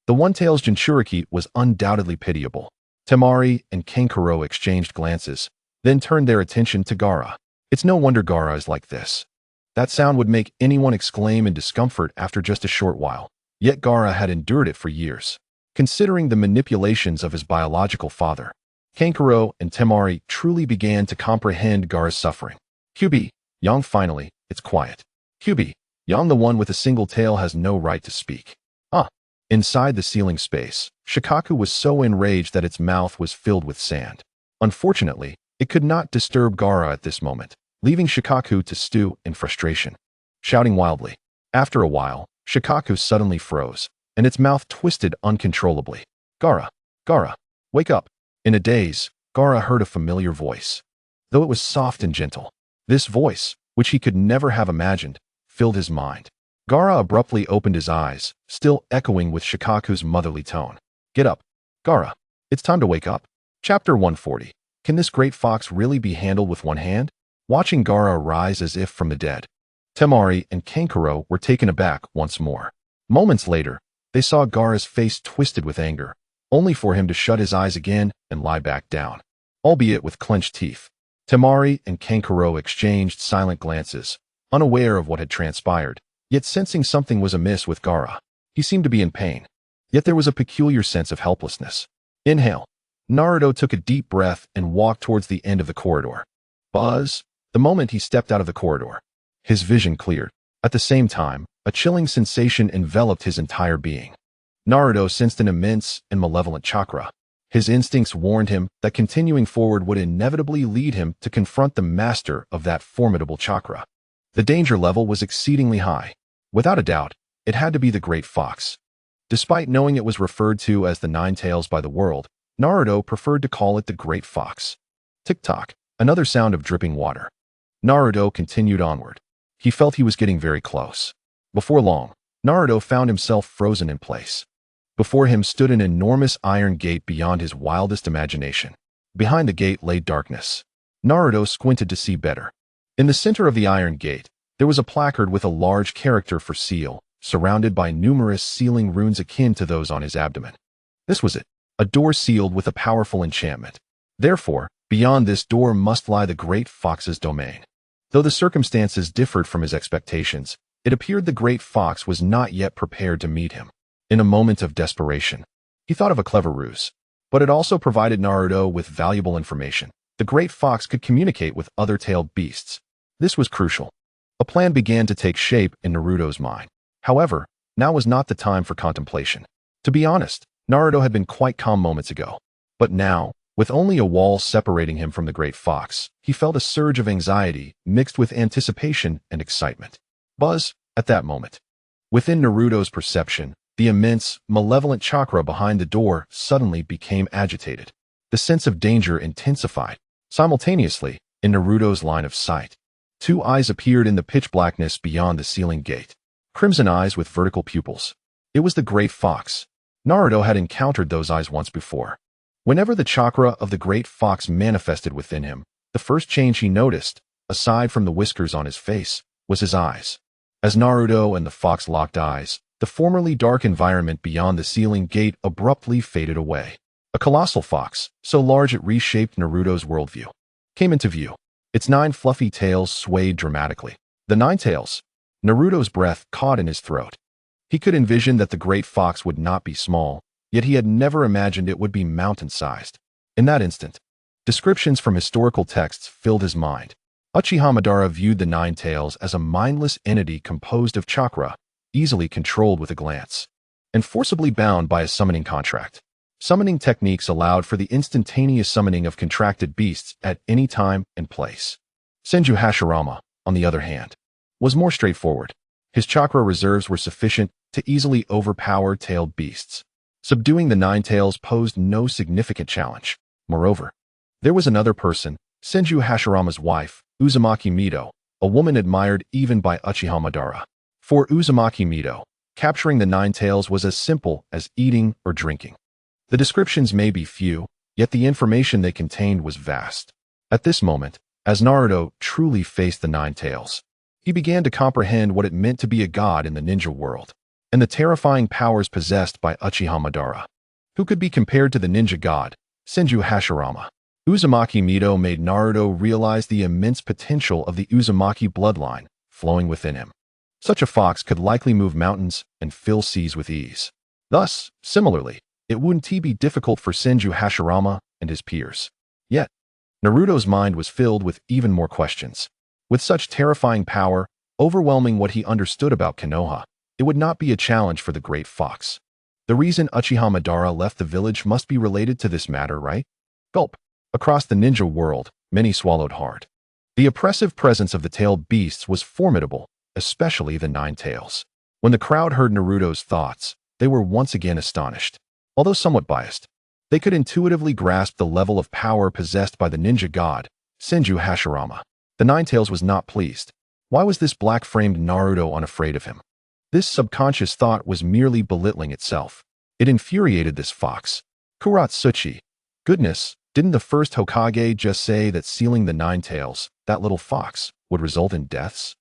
The one-tailed Jinchuriki was undoubtedly pitiable. Temari and Kankuro exchanged glances, then turned their attention to Gaara. It's no wonder Gaara is like this. That sound would make anyone exclaim in discomfort after just a short while. Yet Gaara had endured it for years. Considering the manipulations of his biological father, Kankuro and Temari truly began to comprehend Gaara's suffering. Kyubi, Yang finally, it's quiet. Kyubi, Yang the one with a single tail has no right to speak. Inside the ceiling space, Shikaku was so enraged that its mouth was filled with sand. Unfortunately, it could not disturb Gaara at this moment, leaving Shikaku to stew in frustration, shouting wildly. After a while, Shikaku suddenly froze, and its mouth twisted uncontrollably. Gaara! Gaara! Wake up! In a daze, Gaara heard a familiar voice. Though it was soft and gentle, this voice, which he could never have imagined, filled his mind. Gaara abruptly opened his eyes, still echoing with Shikaku's motherly tone. Get up, Gaara. It's time to wake up. Chapter 140. Can this great fox really be handled with one hand? Watching Gaara rise as if from the dead, Temari and Kankuro were taken aback once more. Moments later, they saw Gaara's face twisted with anger, only for him to shut his eyes again and lie back down, albeit with clenched teeth. Temari and Kankuro exchanged silent glances, unaware of what had transpired, yet sensing something was amiss with Gaara. He seemed to be in pain, yet there was a peculiar sense of helplessness. Inhale. Naruto took a deep breath and walked towards the end of the corridor. Buzz! The moment he stepped out of the corridor, his vision cleared. At the same time, a chilling sensation enveloped his entire being. Naruto sensed an immense and malevolent chakra. His instincts warned him that continuing forward would inevitably lead him to confront the master of that formidable chakra. The danger level was exceedingly high. Without a doubt, it had to be the Great Fox. Despite knowing it was referred to as the Nine Tails by the world, Naruto preferred to call it the Great Fox. Tick-tock, another sound of dripping water. Naruto continued onward. He felt he was getting very close. Before long, Naruto found himself frozen in place. Before him stood an enormous iron gate beyond his wildest imagination. Behind the gate lay darkness. Naruto squinted to see better. In the center of the iron gate, there was a placard with a large character for seal, surrounded by numerous sealing runes akin to those on his abdomen. This was it, a door sealed with a powerful enchantment. Therefore, beyond this door must lie the Great Fox's domain. Though the circumstances differed from his expectations, it appeared the Great Fox was not yet prepared to meet him. In a moment of desperation, he thought of a clever ruse, but it also provided Naruto with valuable information. The Great Fox could communicate with other tailed beasts. This was crucial. A plan began to take shape in Naruto's mind. However, now was not the time for contemplation. To be honest, Naruto had been quite calm moments ago. But now, with only a wall separating him from the Great Fox, he felt a surge of anxiety mixed with anticipation and excitement. Buzz, at that moment. Within Naruto's perception, the immense, malevolent chakra behind the door suddenly became agitated. The sense of danger intensified. Simultaneously, in Naruto's line of sight, two eyes appeared in the pitch blackness beyond the ceiling gate. Crimson eyes with vertical pupils. It was the Great Fox. Naruto had encountered those eyes once before. Whenever the chakra of the Great Fox manifested within him, the first change he noticed, aside from the whiskers on his face, was his eyes. As Naruto and the fox locked eyes, the formerly dark environment beyond the ceiling gate abruptly faded away. A colossal fox, so large it reshaped Naruto's worldview, came into view. Its 9 fluffy tails swayed dramatically. The 9 tails. Naruto's breath caught in his throat. He could envision that the Great Fox would not be small, yet he had never imagined it would be mountain-sized. In that instant, descriptions from historical texts filled his mind. Uchiha Madara viewed the 9 tails as a mindless entity composed of chakra, easily controlled with a glance, and forcibly bound by a summoning contract. Summoning techniques allowed for the instantaneous summoning of contracted beasts at any time and place. Senju Hashirama, on the other hand, was more straightforward. His chakra reserves were sufficient to easily overpower tailed beasts. Subduing the 9 tails posed no significant challenge. Moreover, there was another person, Senju Hashirama's wife, Uzumaki Mito, a woman admired even by Uchiha Madara. For Uzumaki Mito, capturing the 9 tails was as simple as eating or drinking. The descriptions may be few, yet the information they contained was vast. At this moment, as Naruto truly faced the 9 tails, he began to comprehend what it meant to be a god in the ninja world, and the terrifying powers possessed by Uchiha Madara. Who could be compared to the ninja god, Senju Hashirama? Uzumaki Mito made Naruto realize the immense potential of the Uzumaki bloodline flowing within him. Such a fox could likely move mountains and fill seas with ease. Thus, similarly, it wouldn't be difficult for Senju Hashirama and his peers. Yet, Naruto's mind was filled with even more questions. With such terrifying power, overwhelming what he understood about Konoha, it would not be a challenge for the Great Fox. The reason Uchiha Madara left the village must be related to this matter, right? Gulp. Across the ninja world, many swallowed hard. The oppressive presence of the tailed beasts was formidable, especially the Nine Tails. When the crowd heard Naruto's thoughts, they were once again astonished. Although somewhat biased, they could intuitively grasp the level of power possessed by the ninja god, Senju Hashirama. The Nine Tails was not pleased. Why was this black-framed Naruto unafraid of him? This subconscious thought was merely belittling itself. It infuriated this fox. Kuratsuchi. Goodness, didn't the first Hokage just say that sealing the Nine Tails, that little fox, would result in deaths?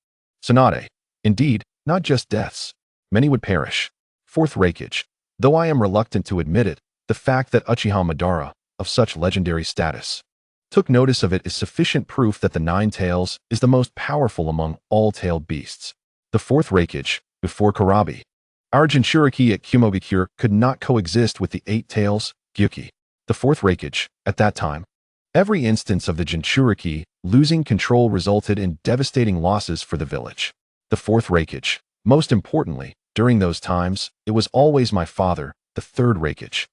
Tsunade. Indeed, not just deaths. Many would perish. Fourth Raikage. Though I am reluctant to admit it, the fact that Uchiha Madara, of such legendary status, took notice of it is sufficient proof that the Nine Tails is the most powerful among all tailed beasts. The fourth Raikage, before Karabi. Our Jinchuriki at Kumobikure could not coexist with the Eight Tails, Gyuki. The fourth Raikage, at that time. Every instance of the Jinchuriki losing control resulted in devastating losses for the village. The fourth Raikage. Most importantly, during those times, it was always my father, the third Raikage,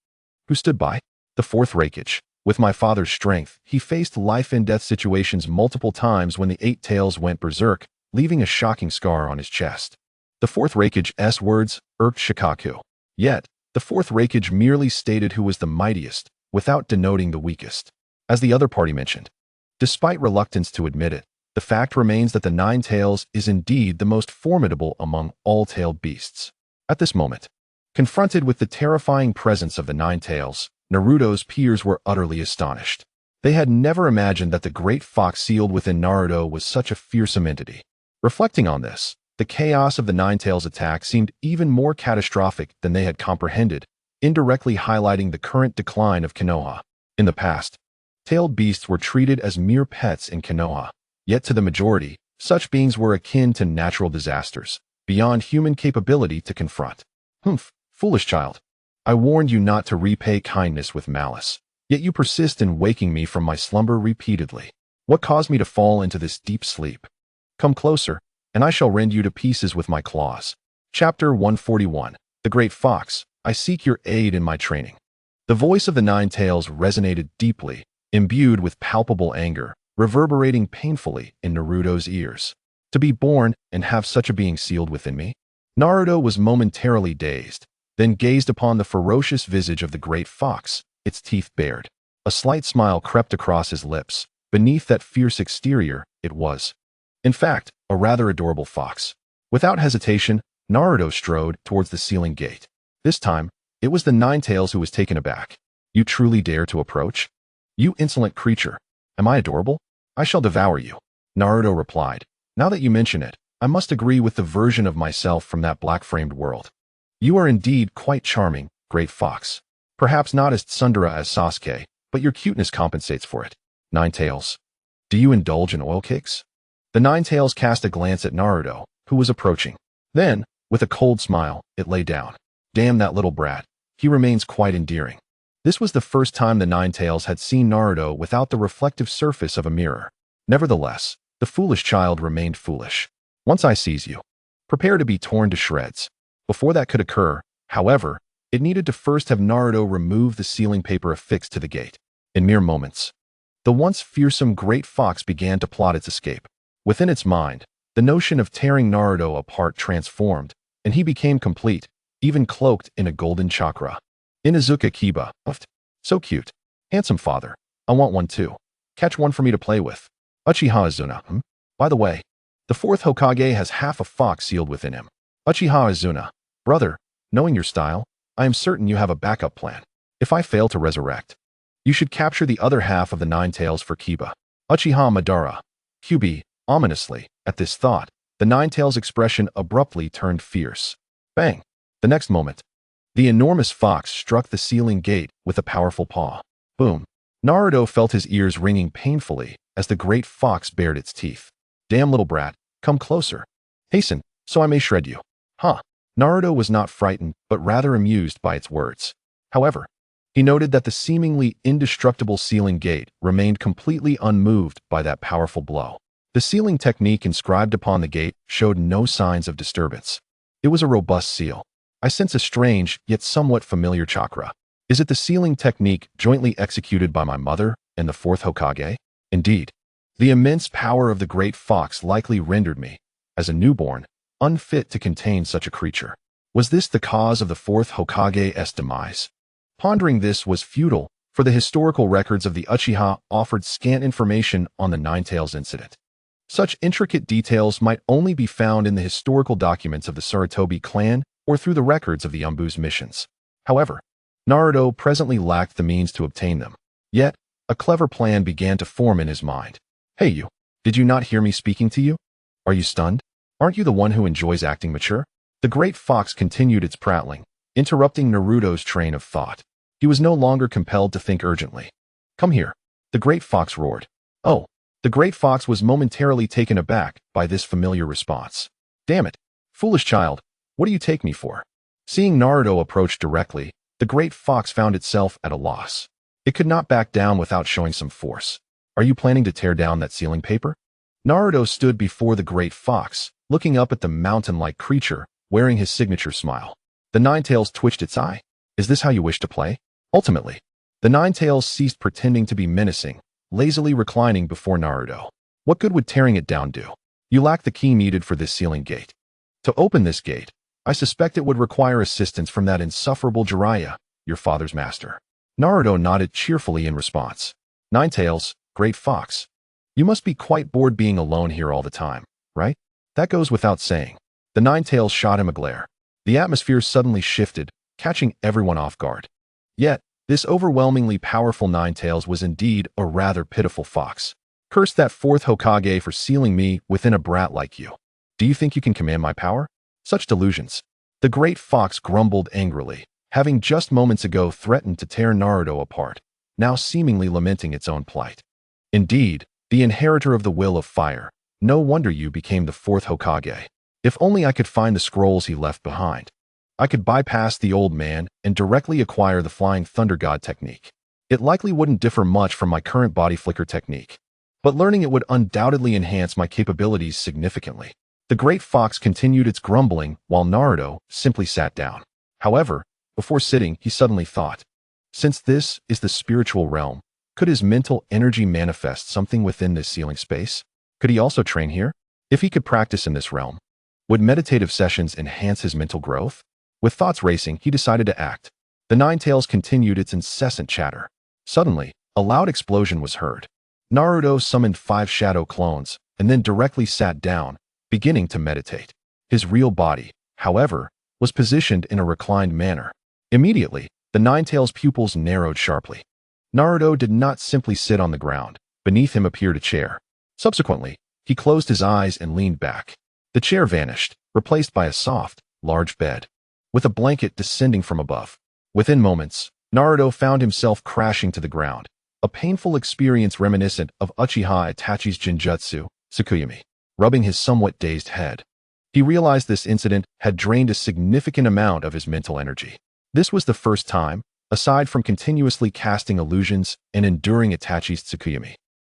who stood by. The fourth Raikage. With my father's strength, he faced life-and-death situations multiple times when the Eight Tails went berserk, leaving a shocking scar on his chest. The fourth Raikage's words irked Shikaku. Yet, the fourth Raikage merely stated who was the mightiest, without denoting the weakest. As the other party mentioned, despite reluctance to admit it, the fact remains that the Nine Tails is indeed the most formidable among all tailed beasts. At this moment, confronted with the terrifying presence of the Nine Tails, Naruto's peers were utterly astonished. They had never imagined that the great fox sealed within Naruto was such a fearsome entity. Reflecting on this, the chaos of the Nine Tails attack seemed even more catastrophic than they had comprehended, indirectly highlighting the current decline of Konoha. In the past, tailed beasts were treated as mere pets in Konoha, yet to the majority, such beings were akin to natural disasters, beyond human capability to confront. Humph, foolish child. I warned you not to repay kindness with malice, yet you persist in waking me from my slumber repeatedly. What caused me to fall into this deep sleep? Come closer, and I shall rend you to pieces with my claws. Chapter 141. The Great Fox, I seek your aid in my training. The voice of the Nine Tails resonated deeply, imbued with palpable anger, reverberating painfully in Naruto's ears. To be born and have such a being sealed within me? Naruto was momentarily dazed, then gazed upon the ferocious visage of the great fox, its teeth bared. A slight smile crept across his lips. Beneath that fierce exterior, it was, in fact, a rather adorable fox. Without hesitation, Naruto strode towards the sealing gate. This time, it was the Nine Tails who was taken aback. You truly dare to approach? You insolent creature. Am I adorable? I shall devour you. Naruto replied. Now that you mention it, I must agree with the version of myself from that black-framed world. You are indeed quite charming, great fox. Perhaps not as tsundere as Sasuke, but your cuteness compensates for it. Nine Tails. Do you indulge in oil cakes? The Nine Tails cast a glance at Naruto, who was approaching. Then, with a cold smile, it lay down. Damn that little brat. He remains quite endearing. This was the first time the Nine Tails had seen Naruto without the reflective surface of a mirror. Nevertheless, the foolish child remained foolish. Once I seize you, prepare to be torn to shreds. Before that could occur, however, it needed to first have Naruto remove the sealing paper affixed to the gate. In mere moments, the once fearsome great fox began to plot its escape. Within its mind, the notion of tearing Naruto apart transformed, and he became complete, even cloaked in a golden chakra. Inazuka Kiba, so cute. Handsome father. I want one too. Catch one for me to play with. Uchiha Azuna. By the way, the fourth Hokage has half a fox sealed within him. Uchiha Azuna. Brother, knowing your style, I am certain you have a backup plan. If I fail to resurrect, you should capture the other half of the Nine Tails for Kiba. Uchiha Madara. QB. Ominously, at this thought, the Nine Tails' expression abruptly turned fierce. Bang! The next moment, the enormous fox struck the sealing gate with a powerful paw. Boom! Naruto felt his ears ringing painfully as the great fox bared its teeth. Damn little brat, come closer. Hasten, so I may shred you. Huh. Naruto was not frightened, but rather amused by its words. However, he noted that the seemingly indestructible sealing gate remained completely unmoved by that powerful blow. The sealing technique inscribed upon the gate showed no signs of disturbance. It was a robust seal. I sense a strange, yet somewhat familiar chakra. Is it the sealing technique jointly executed by my mother and the fourth Hokage? Indeed. The immense power of the great fox likely rendered me, as a newborn, unfit to contain such a creature. Was this the cause of the fourth Hokage's demise? Pondering this was futile, for the historical records of the Uchiha offered scant information on the Ninetales incident. Such intricate details might only be found in the historical documents of the Sarutobi clan or through the records of the Umbu's missions. However, Naruto presently lacked the means to obtain them. Yet, a clever plan began to form in his mind. Hey you, did you not hear me speaking to you? Are you stunned? Aren't you the one who enjoys acting mature? The great fox continued its prattling, interrupting Naruto's train of thought. He was no longer compelled to think urgently. Come here. The great fox roared. Oh, the great fox was momentarily taken aback by this familiar response. Damn it, foolish child, what do you take me for? Seeing Naruto approach directly, the great fox found itself at a loss. It could not back down without showing some force. Are you planning to tear down that sealing paper? Naruto stood before the great fox, looking up at the mountain-like creature, wearing his signature smile. The Ninetales twitched its eye. Is this how you wish to play? Ultimately, the Ninetales ceased pretending to be menacing, lazily reclining before Naruto. What good would tearing it down do? You lack the key needed for this sealing gate. To open this gate, I suspect it would require assistance from that insufferable Jiraiya, your father's master. Naruto nodded cheerfully in response. Ninetales, great fox. You must be quite bored being alone here all the time, right? That goes without saying. The Ninetales shot him a glare. The atmosphere suddenly shifted, catching everyone off guard. Yet, this overwhelmingly powerful Ninetales was indeed a rather pitiful fox. Curse that fourth Hokage for sealing me within a brat like you. Do you think you can command my power? Such delusions. The great fox grumbled angrily, having just moments ago threatened to tear Naruto apart, now seemingly lamenting its own plight. Indeed, the inheritor of the will of fire, no wonder you became the fourth Hokage. If only I could find the scrolls he left behind. I could bypass the old man and directly acquire the Flying Thunder God technique. It likely wouldn't differ much from my current body flicker technique, but learning it would undoubtedly enhance my capabilities significantly. The great fox continued its grumbling while Naruto simply sat down. However, before sitting, he suddenly thought, since this is the spiritual realm, could his mental energy manifest something within this sealing space? Could he also train here? If he could practice in this realm, would meditative sessions enhance his mental growth? With thoughts racing, he decided to act. The Ninetales continued its incessant chatter. Suddenly, a loud explosion was heard. Naruto summoned 5 shadow clones and then directly sat down, beginning to meditate. His real body, however, was positioned in a reclined manner. Immediately, the Ninetales' pupils narrowed sharply. Naruto did not simply sit on the ground. Beneath him appeared a chair. Subsequently, he closed his eyes and leaned back. The chair vanished, replaced by a soft, large bed, with a blanket descending from above. Within moments, Naruto found himself crashing to the ground, a painful experience reminiscent of Uchiha Itachi's Genjutsu, Tsukuyomi. Rubbing his somewhat dazed head, he realized this incident had drained a significant amount of his mental energy. This was the first time, aside from continuously casting illusions and enduring Itachi's Tsukuyomi,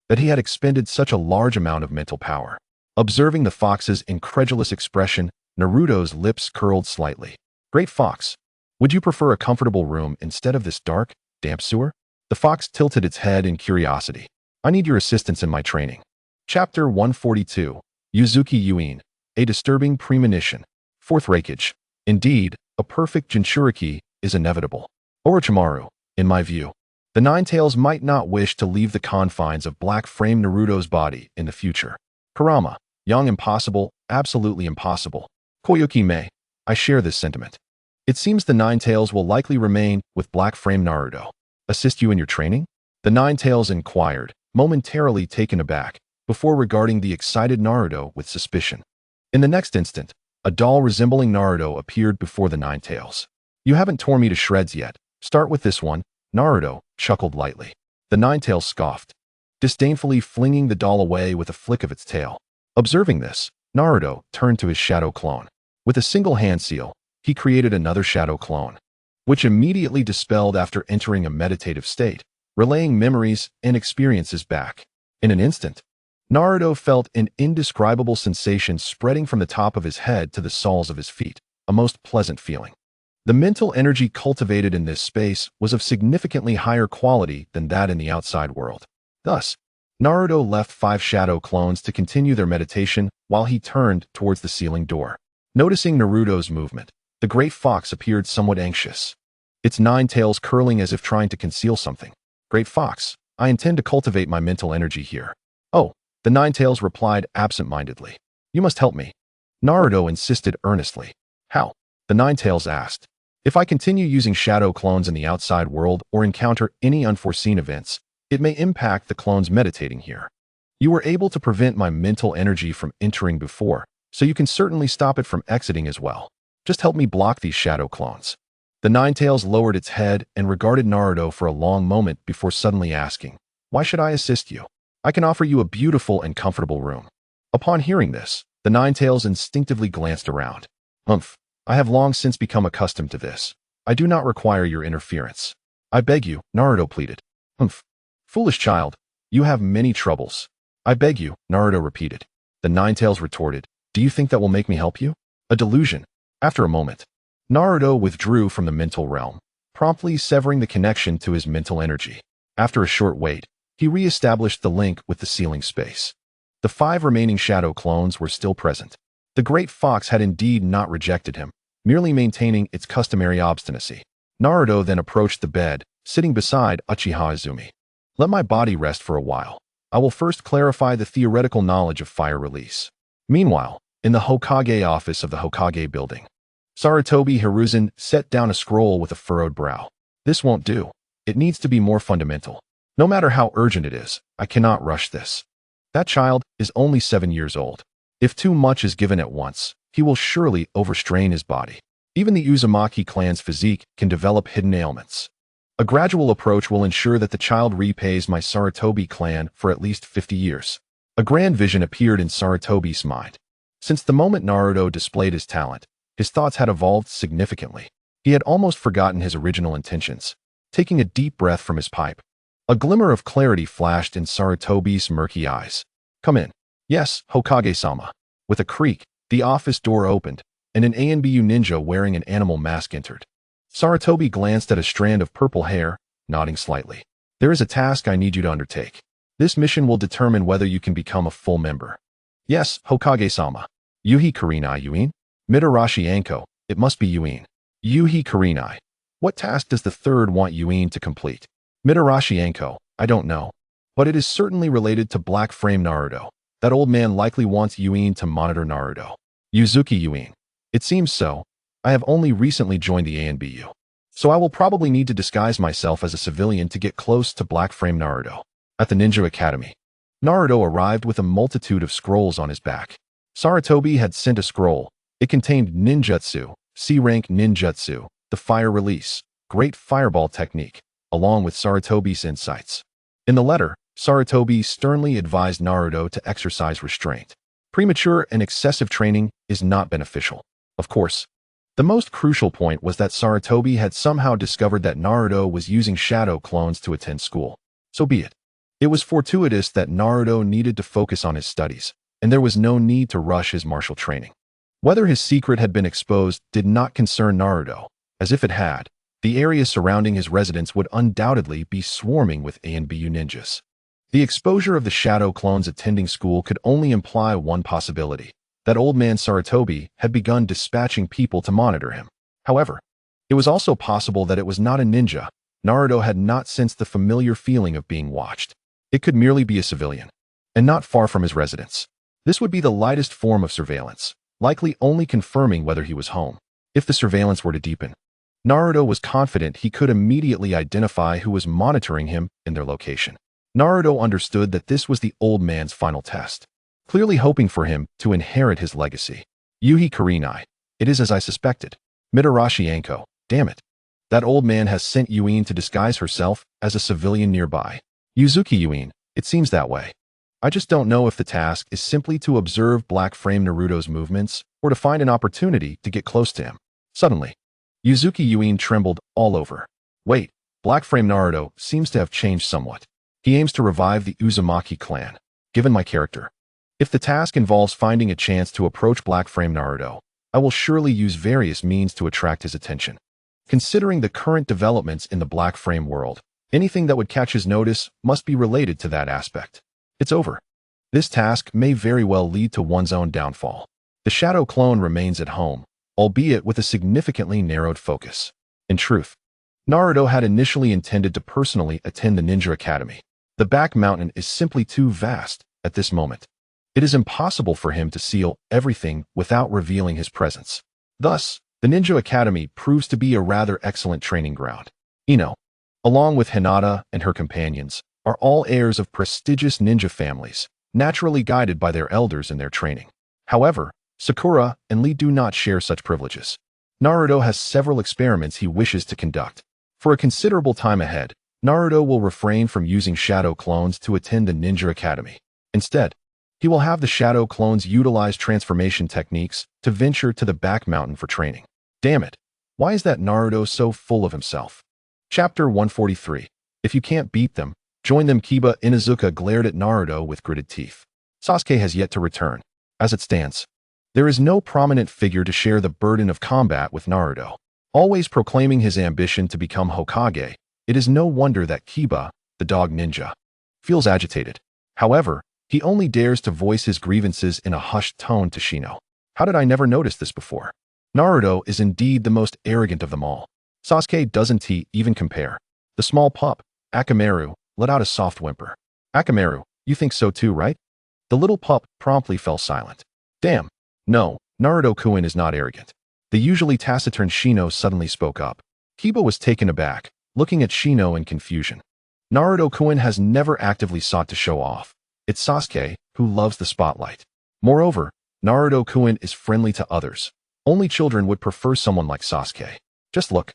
that he had expended such a large amount of mental power. Observing the fox's incredulous expression, Naruto's lips curled slightly. Great fox, would you prefer a comfortable room instead of this dark, damp sewer? The fox tilted its head in curiosity. I need your assistance in my training. Chapter 142. Yuzuki Yuin, a disturbing premonition. Fourth Raikage. Indeed, a perfect Jinchuriki is inevitable. Orochimaru, in my view, the Ninetales might not wish to leave the confines of Black Frame Naruto's body in the future. Kurama, young impossible, absolutely impossible. Koyuki Mei, I share this sentiment. It seems the Ninetales will likely remain with Black Frame Naruto. Assist you in your training? The Ninetales inquired, momentarily taken aback, before regarding the excited Naruto with suspicion. In the next instant, a doll resembling Naruto appeared before the Ninetales. You haven't torn me to shreds yet. Start with this one. Naruto chuckled lightly. The Ninetales scoffed, disdainfully flinging the doll away with a flick of its tail. Observing this, Naruto turned to his shadow clone. With a single hand seal, he created another shadow clone, which immediately dispelled after entering a meditative state, relaying memories and experiences back. In an instant, Naruto felt an indescribable sensation spreading from the top of his head to the soles of his feet, a most pleasant feeling. The mental energy cultivated in this space was of significantly higher quality than that in the outside world. Thus, Naruto left 5 shadow clones to continue their meditation while he turned towards the ceiling door. Noticing Naruto's movement, the great fox appeared somewhat anxious, its 9 tails curling as if trying to conceal something. Great fox, I intend to cultivate my mental energy here. Oh, the 9 tails replied absent-mindedly. You must help me. Naruto insisted earnestly. How? The 9 tails asked. If I continue using shadow clones in the outside world or encounter any unforeseen events, it may impact the clones meditating here. You were able to prevent my mental energy from entering before, so you can certainly stop it from exiting as well. Just help me block these shadow clones. The 9 tails lowered its head and regarded Naruto for a long moment before suddenly asking, Why should I assist you? I can offer you a beautiful and comfortable room. Upon hearing this, the 9 tails instinctively glanced around. I have long since become accustomed to this. I do not require your interference. I beg you, Naruto pleaded. Foolish child, you have many troubles. I beg you, Naruto repeated. The 9 tails retorted, Do you think that will make me help you? A delusion. After a moment, Naruto withdrew from the mental realm, promptly severing the connection to his mental energy. After a short wait, he re-established the link with the ceiling space. The 5 remaining shadow clones were still present. The great fox had indeed not rejected him, merely maintaining its customary obstinacy. Naruto then approached the bed, sitting beside Uchiha Izumi. Let my body rest for a while. I will first clarify the theoretical knowledge of fire release. Meanwhile, in the Hokage office of the Hokage building, Sarutobi Hiruzen set down a scroll with a furrowed brow. This won't do. It needs to be more fundamental. No matter how urgent it is, I cannot rush this. That child is only 7 years old. If too much is given at once, he will surely overstrain his body. Even the Uzumaki clan's physique can develop hidden ailments. A gradual approach will ensure that the child repays my Sarutobi clan for at least 50 years. A grand vision appeared in Sarutobi's mind. Since the moment Naruto displayed his talent, his thoughts had evolved significantly. He had almost forgotten his original intentions. Taking a deep breath from his pipe, a glimmer of clarity flashed in Sarutobi's murky eyes. Come in. Yes, Hokage-sama. With a creak, the office door opened, and an ANBU ninja wearing an animal mask entered. Sarutobi glanced at a strand of purple hair, nodding slightly. There is a task I need you to undertake. This mission will determine whether you can become a full member. Yes, Hokage-sama. Yuhi Kurinai Yuin? Mitarashi Anko, it must be Yuin. Yuhi Kurinai. What task does the third want Yuin to complete? Mitarashi Anko, I don't know. But it is certainly related to Black Frame Naruto. That old man likely wants Yuin to monitor Naruto. Yuzuki Yuin. It seems so. I have only recently joined the ANBU. So I will probably need to disguise myself as a civilian to get close to Black Frame Naruto. At the Ninja Academy, Naruto arrived with a multitude of scrolls on his back. Sarutobi had sent a scroll. It contained ninjutsu, C-rank ninjutsu, the fire release, great fireball technique, along with Sarutobi's insights. In the letter, Sarutobi sternly advised Naruto to exercise restraint. Premature and excessive training is not beneficial. Of course, the most crucial point was that Sarutobi had somehow discovered that Naruto was using shadow clones to attend school. So be it. It was fortuitous that Naruto needed to focus on his studies, and there was no need to rush his martial training. Whether his secret had been exposed did not concern Naruto, as if it had, the area surrounding his residence would undoubtedly be swarming with ANBU ninjas. The exposure of the shadow clones attending school could only imply one possibility, that old man Sarutobi had begun dispatching people to monitor him. However, it was also possible that it was not a ninja. Naruto had not sensed the familiar feeling of being watched. It could merely be a civilian, and not far from his residence. This would be the lightest form of surveillance, likely only confirming whether he was home. If the surveillance were to deepen, Naruto was confident he could immediately identify who was monitoring him and their location. Naruto understood that this was the old man's final test, clearly hoping for him to inherit his legacy. Yuhi Kurinai. It is as I suspected. Mitarashi Anko. Damn it. That old man has sent Yuin to disguise herself as a civilian nearby. Yuzuki Yuin. It seems that way. I just don't know if the task is simply to observe Black Frame Naruto's movements or to find an opportunity to get close to him. Suddenly, Yuzuki Yuin trembled all over. Wait, Black Frame Naruto seems to have changed somewhat. He aims to revive the Uzumaki clan. Given my character, if the task involves finding a chance to approach Black Frame Naruto, I will surely use various means to attract his attention. Considering the current developments in the black frame world, anything that would catch his notice must be related to that aspect. It's over. This task may very well lead to one's own downfall. The shadow clone remains at home, albeit with a significantly narrowed focus. In truth, Naruto had initially intended to personally attend the Ninja Academy. The back mountain is simply too vast at this moment. It is impossible for him to seal everything without revealing his presence. Thus, the Ninja Academy proves to be a rather excellent training ground. Ino, along with Hinata and her companions, are all heirs of prestigious ninja families, naturally guided by their elders in their training. However, Sakura and Lee do not share such privileges. Naruto has several experiments he wishes to conduct. For a considerable time ahead, Naruto will refrain from using shadow clones to attend the Ninja Academy. Instead, he will have the shadow clones utilize transformation techniques to venture to the back mountain for training. Damn it, why is that Naruto so full of himself? Chapter 143. If you can't beat them, join them. Kiba Inuzuka glared at Naruto with gritted teeth. Sasuke has yet to return. As it stands, there is no prominent figure to share the burden of combat with Naruto. Always proclaiming his ambition to become Hokage, it is no wonder that Kiba, the dog ninja, feels agitated. However, he only dares to voice his grievances in a hushed tone to Shino. How did I never notice this before? Naruto is indeed the most arrogant of them all. Sasuke doesn't even compare. The small pup, Akamaru, let out a soft whimper. Akamaru, you think so too, right? The little pup promptly fell silent. Damn. No, Naruto-kun is not arrogant. The usually taciturn Shino suddenly spoke up. Kiba was taken aback, looking at Shino in confusion. Naruto-kun has never actively sought to show off. It's Sasuke who loves the spotlight. Moreover, Naruto-kun is friendly to others. Only children would prefer someone like Sasuke. Just look,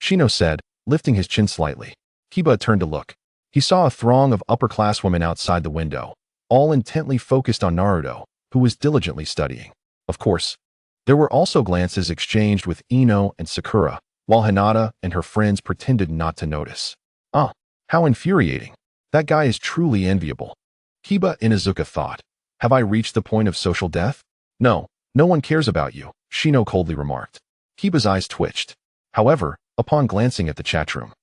Shino said, lifting his chin slightly. Kiba turned to look. He saw a throng of upper-class women outside the window, all intently focused on Naruto, who was diligently studying. Of course, there were also glances exchanged with Ino and Sakura, while Hinata and her friends pretended not to notice. Ah, how infuriating. That guy is truly enviable. Kiba Inuzuka thought. Have I reached the point of social death? No, no one cares about you, Shino coldly remarked. Kiba's eyes twitched. However, upon glancing at the chat room,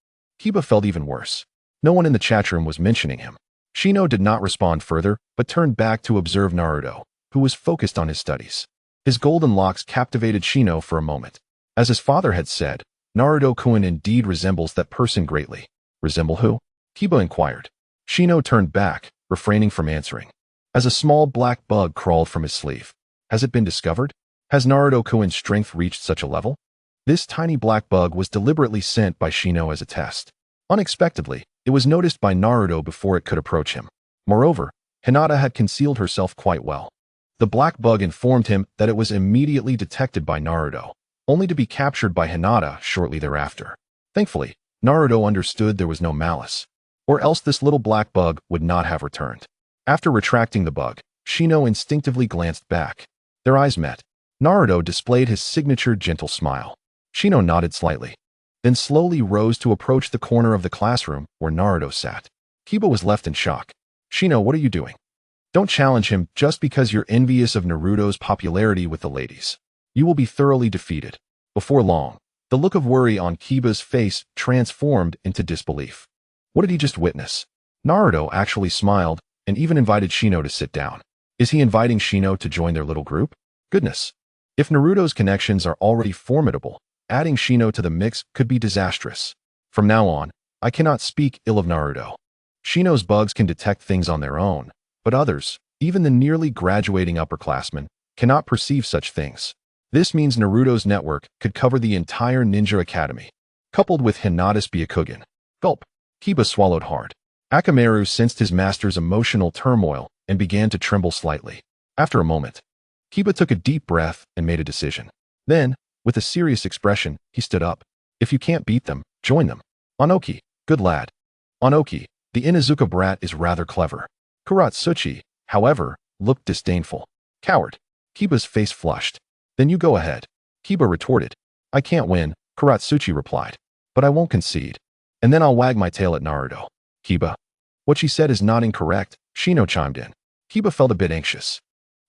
Kiba felt even worse. No one in the chat room was mentioning him. Shino did not respond further, but turned back to observe Naruto, who was focused on his studies. His golden locks captivated Shino for a moment. As his father had said, Naruto-kun indeed resembles that person greatly. Resemble who? Kiba inquired. Shino turned back, refraining from answering. As a small black bug crawled from his sleeve. Has it been discovered? Has Naruto-kun's strength reached such a level? This tiny black bug was deliberately sent by Shino as a test. Unexpectedly, it was noticed by Naruto before it could approach him. Moreover, Hinata had concealed herself quite well. The black bug informed him that it was immediately detected by Naruto, only to be captured by Hinata shortly thereafter. Thankfully, Naruto understood there was no malice, or else this little black bug would not have returned. After retracting the bug, Shino instinctively glanced back. Their eyes met. Naruto displayed his signature gentle smile. Shino nodded slightly, then slowly rose to approach the corner of the classroom where Naruto sat. Kiba was left in shock. Shino, what are you doing? Don't challenge him just because you're envious of Naruto's popularity with the ladies. You will be thoroughly defeated. Before long, the look of worry on Kiba's face transformed into disbelief. What did he just witness? Naruto actually smiled and even invited Shino to sit down. Is he inviting Shino to join their little group? Goodness. If Naruto's connections are already formidable, adding Shino to the mix could be disastrous. From now on, I cannot speak ill of Naruto. Shino's bugs can detect things on their own, but others, even the nearly graduating upperclassmen, cannot perceive such things. This means Naruto's network could cover the entire Ninja Academy. Coupled with Hinata's Byakugan. Gulp. Kiba swallowed hard. Akamaru sensed his master's emotional turmoil and began to tremble slightly. After a moment, Kiba took a deep breath and made a decision. Then, with a serious expression, he stood up. If you can't beat them, join them. Onoki, good lad. Onoki, the Inuzuka brat is rather clever. Kuratsuchi, however, looked disdainful. Coward. Kiba's face flushed. Then you go ahead. Kiba retorted. I can't win, Kuratsuchi replied. But I won't concede. And then I'll wag my tail at Naruto. Kiba. What she said is not incorrect, Shino chimed in. Kiba felt a bit anxious.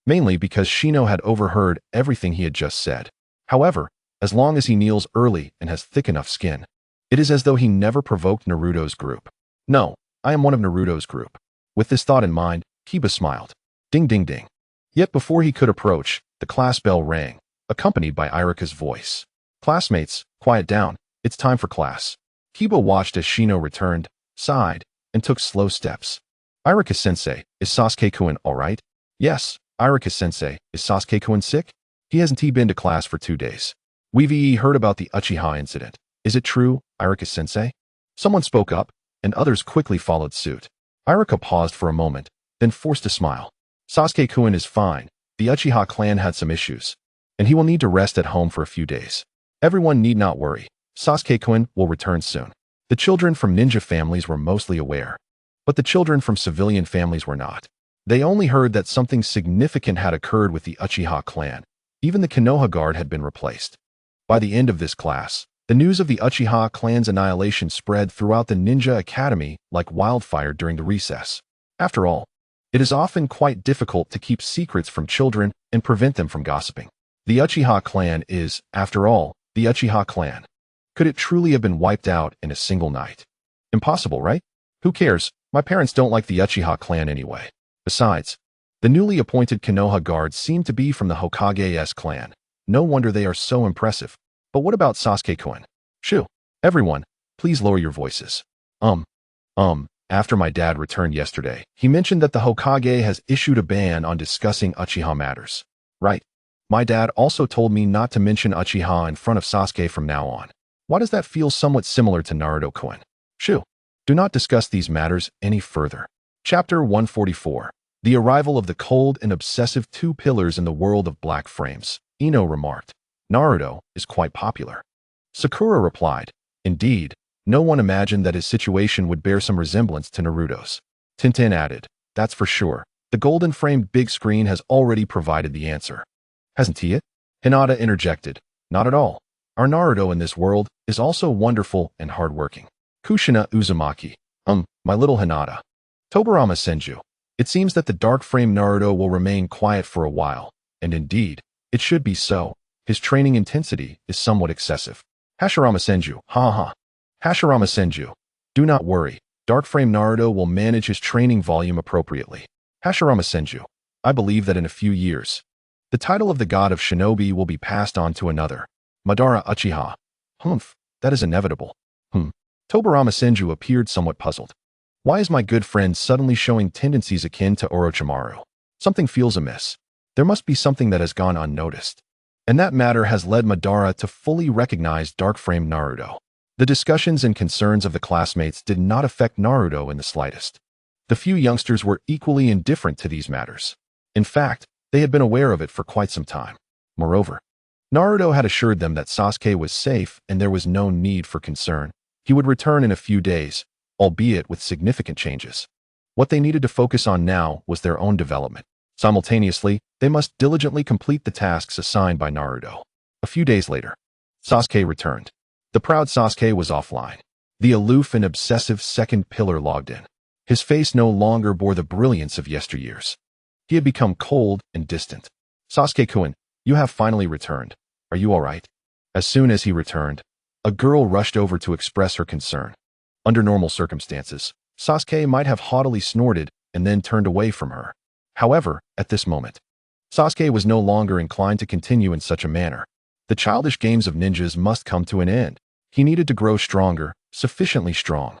Mainly because Shino had overheard everything he had just said. However, as long as he kneels early and has thick enough skin. It is as though he never provoked Naruto's group. No, I am one of Naruto's group. With this thought in mind, Kiba smiled. Ding ding ding. Yet before he could approach, the class bell rang, accompanied by Iruka's voice. Classmates, quiet down. It's time for class. Kiba watched as Shino returned, sighed, and took slow steps. Iruka-sensei, is Sasuke-kun all right? Yes, Iruka-sensei, is Sasuke-kun sick? He hasn't been to class for 2 days. We've heard about the Uchiha incident. Is it true, Iruka-sensei? Someone spoke up, and others quickly followed suit. Iruka paused for a moment, then forced a smile. Sasuke-kun is fine. The Uchiha clan had some issues, and he will need to rest at home for a few days. Everyone need not worry. Sasuke-kun will return soon. The children from ninja families were mostly aware, but the children from civilian families were not. They only heard that something significant had occurred with the Uchiha clan. Even the Konoha guard had been replaced. By the end of this class, the news of the Uchiha clan's annihilation spread throughout the Ninja Academy like wildfire during the recess. After all, it is often quite difficult to keep secrets from children and prevent them from gossiping. The Uchiha clan is, after all, the Uchiha clan. Could it truly have been wiped out in a single night? Impossible, right? Who cares? My parents don't like the Uchiha clan anyway. Besides, the newly appointed Konoha guards seem to be from the Hokage's clan. No wonder they are so impressive. But what about Sasuke-kun? Shoo! Everyone, please lower your voices. After my dad returned yesterday, he mentioned that the Hokage has issued a ban on discussing Uchiha matters. Right. My dad also told me not to mention Uchiha in front of Sasuke from now on. Why does that feel somewhat similar to Naruto-kun? Shoo! Do not discuss these matters any further. Chapter 144. The arrival of the cold and obsessive two pillars in the world of black frames. Ino remarked. Naruto is quite popular. Sakura replied. Indeed, no one imagined that his situation would bear some resemblance to Naruto's. Tintin added. That's for sure. The golden-framed big screen has already provided the answer. Hasn't he it? Hinata interjected. Not at all. Our Naruto in this world is also wonderful and hardworking. Kushina Uzumaki. My little Hinata. Tobirama Senju. It seems that the dark-framed Naruto will remain quiet for a while, and indeed, it should be so. His training intensity is somewhat excessive. Hashirama Senju. Hashirama Senju. Do not worry. Dark-framed Naruto will manage his training volume appropriately. Hashirama Senju. I believe that in a few years, the title of the god of shinobi will be passed on to another. Madara Uchiha. That is inevitable. Tobirama Senju appeared somewhat puzzled. Why is my good friend suddenly showing tendencies akin to Orochimaru? Something feels amiss. There must be something that has gone unnoticed. And that matter has led Madara to fully recognize dark-framed Naruto. The discussions and concerns of the classmates did not affect Naruto in the slightest. The few youngsters were equally indifferent to these matters. In fact, they had been aware of it for quite some time. Moreover, Naruto had assured them that Sasuke was safe and there was no need for concern. He would return in a few days, albeit with significant changes. What they needed to focus on now was their own development. Simultaneously, they must diligently complete the tasks assigned by Naruto. A few days later, Sasuke returned. The proud Sasuke was offline. The aloof and obsessive second pillar logged in. His face no longer bore the brilliance of yesteryears. He had become cold and distant. Sasuke-kun, you have finally returned. Are you all right? As soon as he returned, a girl rushed over to express her concern. Under normal circumstances, Sasuke might have haughtily snorted and then turned away from her. However, at this moment, Sasuke was no longer inclined to continue in such a manner. The childish games of ninjas must come to an end. He needed to grow stronger, sufficiently strong,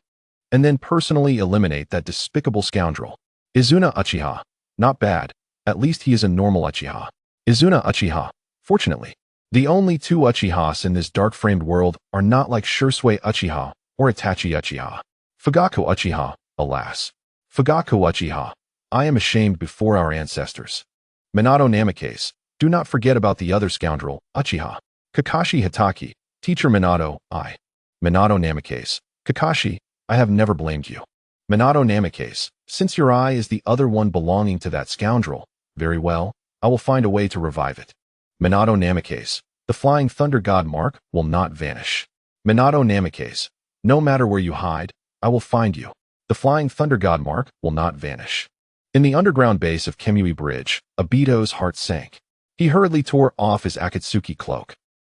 and then personally eliminate that despicable scoundrel. Izuna Uchiha. Not bad. At least he is a normal Uchiha. Izuna Uchiha. Fortunately, the only two Uchihas in this dark-framed world are not like Shisui Uchiha or Itachi Uchiha. Fugaku Uchiha, alas. Fugaku Uchiha. I am ashamed before our ancestors. Minato Namikaze. Do not forget about the other scoundrel, Uchiha. Kakashi Hitaki. Teacher Minato, I. Minato Namikaze. Kakashi, I have never blamed you. Minato Namikaze. Since your eye is the other one belonging to that scoundrel, very well, I will find a way to revive it. Minato Namikaze. The flying thunder god mark will not vanish. Minato Namikaze. No matter where you hide, I will find you. The flying thunder god mark will not vanish. In the underground base of Kemui Bridge, Obito's heart sank. He hurriedly tore off his Akatsuki cloak.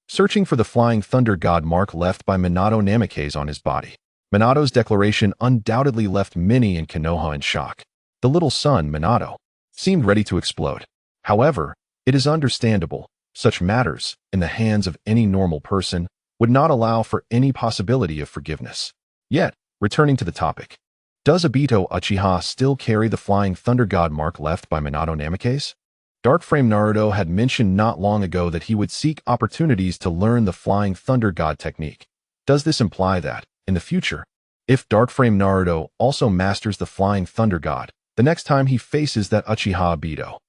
searching for the flying thunder god mark left by Minato Namikaze on his body. Minato's declaration undoubtedly left many in Konoha in shock. The little son, Minato, seemed ready to explode. However, it is understandable. Such matters, in the hands of any normal person, would not allow for any possibility of forgiveness. Yet, returning to the topic, does Obito Uchiha still carry the flying thunder god mark left by Minato Namikaze? Dark Frame Naruto had mentioned not long ago that he would seek opportunities to learn the flying thunder god technique. Does this imply that, in the future, if Dark Frame Naruto also masters the flying thunder god, the next time he faces that Uchiha Obito?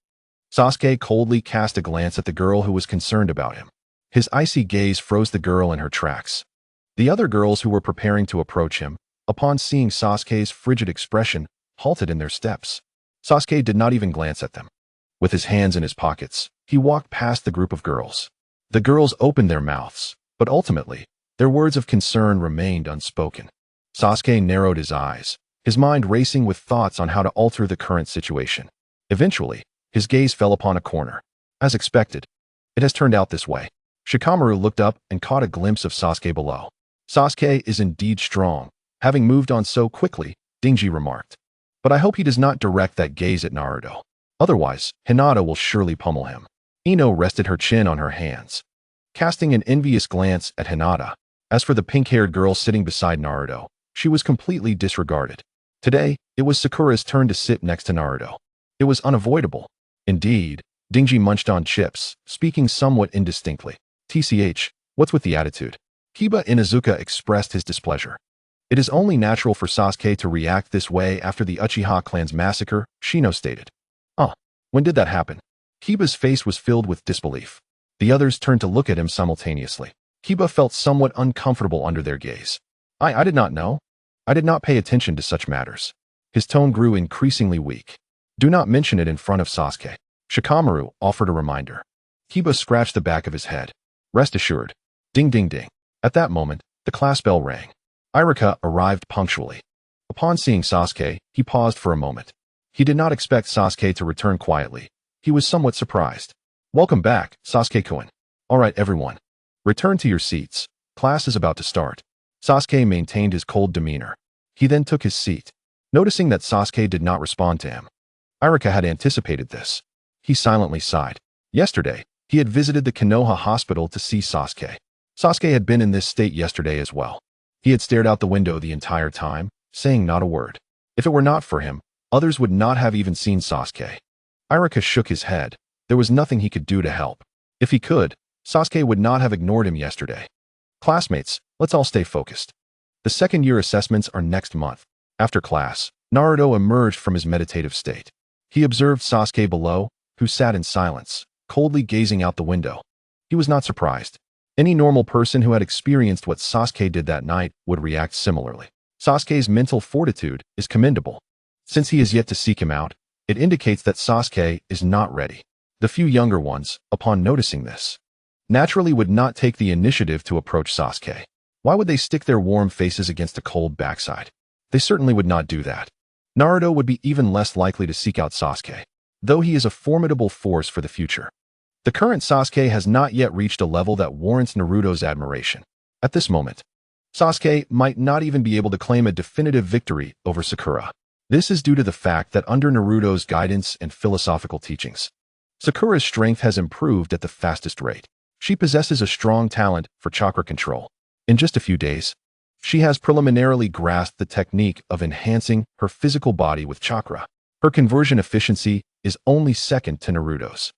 Sasuke coldly cast a glance at the girl who was concerned about him. His icy gaze froze the girl in her tracks. The other girls who were preparing to approach him, upon seeing Sasuke's frigid expression, halted in their steps. Sasuke did not even glance at them. With his hands in his pockets, he walked past the group of girls. The girls opened their mouths, but ultimately, their words of concern remained unspoken. Sasuke narrowed his eyes, his mind racing with thoughts on how to alter the current situation. Eventually, his gaze fell upon a corner. As expected, it has turned out this way. Shikamaru looked up and caught a glimpse of Sasuke below. Sasuke is indeed strong, having moved on so quickly, Dingy remarked. But I hope he does not direct that gaze at Naruto. Otherwise, Hinata will surely pummel him. Ino rested her chin on her hands, casting an envious glance at Hinata. As for the pink-haired girl sitting beside Naruto, she was completely disregarded. Today, it was Sakura's turn to sit next to Naruto. It was unavoidable. Indeed, Dingy munched on chips, speaking somewhat indistinctly. TCH, what's with the attitude? Kiba Inuzuka expressed his displeasure. It is only natural for Sasuke to react this way after the Uchiha clan's massacre, Shino stated. When did that happen? Kiba's face was filled with disbelief. The others turned to look at him simultaneously. Kiba felt somewhat uncomfortable under their gaze. I did not know. I did not pay attention to such matters. His tone grew increasingly weak. Do not mention it in front of Sasuke. Shikamaru offered a reminder. Kiba scratched the back of his head. Rest assured. Ding ding ding. At that moment, the class bell rang. Iruka arrived punctually. Upon seeing Sasuke, he paused for a moment. He did not expect Sasuke to return quietly. He was somewhat surprised. Welcome back, Sasuke-kun. All right, everyone. Return to your seats. Class is about to start. Sasuke maintained his cold demeanor. He then took his seat. Noticing that Sasuke did not respond to him, Iruka had anticipated this. He silently sighed. Yesterday, he had visited the Konoha hospital to see Sasuke. Sasuke had been in this state yesterday as well. He had stared out the window the entire time, saying not a word. If it were not for him, others would not have even seen Sasuke. Iruka shook his head. There was nothing he could do to help. If he could, Sasuke would not have ignored him yesterday. Classmates, let's all stay focused. The second-year assessments are next month. After class, Naruto emerged from his meditative state. He observed Sasuke below, who sat in silence, coldly gazing out the window. He was not surprised. Any normal person who had experienced what Sasuke did that night would react similarly. Sasuke's mental fortitude is commendable. Since he is yet to seek him out, it indicates that Sasuke is not ready. The few younger ones, upon noticing this, naturally would not take the initiative to approach Sasuke. Why would they stick their warm faces against a cold backside? They certainly would not do that. Naruto would be even less likely to seek out Sasuke, though he is a formidable force for the future. The current Sasuke has not yet reached a level that warrants Naruto's admiration. At this moment, Sasuke might not even be able to claim a definitive victory over Sakura. This is due to the fact that under Naruto's guidance and philosophical teachings, Sakura's strength has improved at the fastest rate. She possesses a strong talent for chakra control. In just a few days, she has preliminarily grasped the technique of enhancing her physical body with chakra. Her conversion efficiency is only second to Naruto's.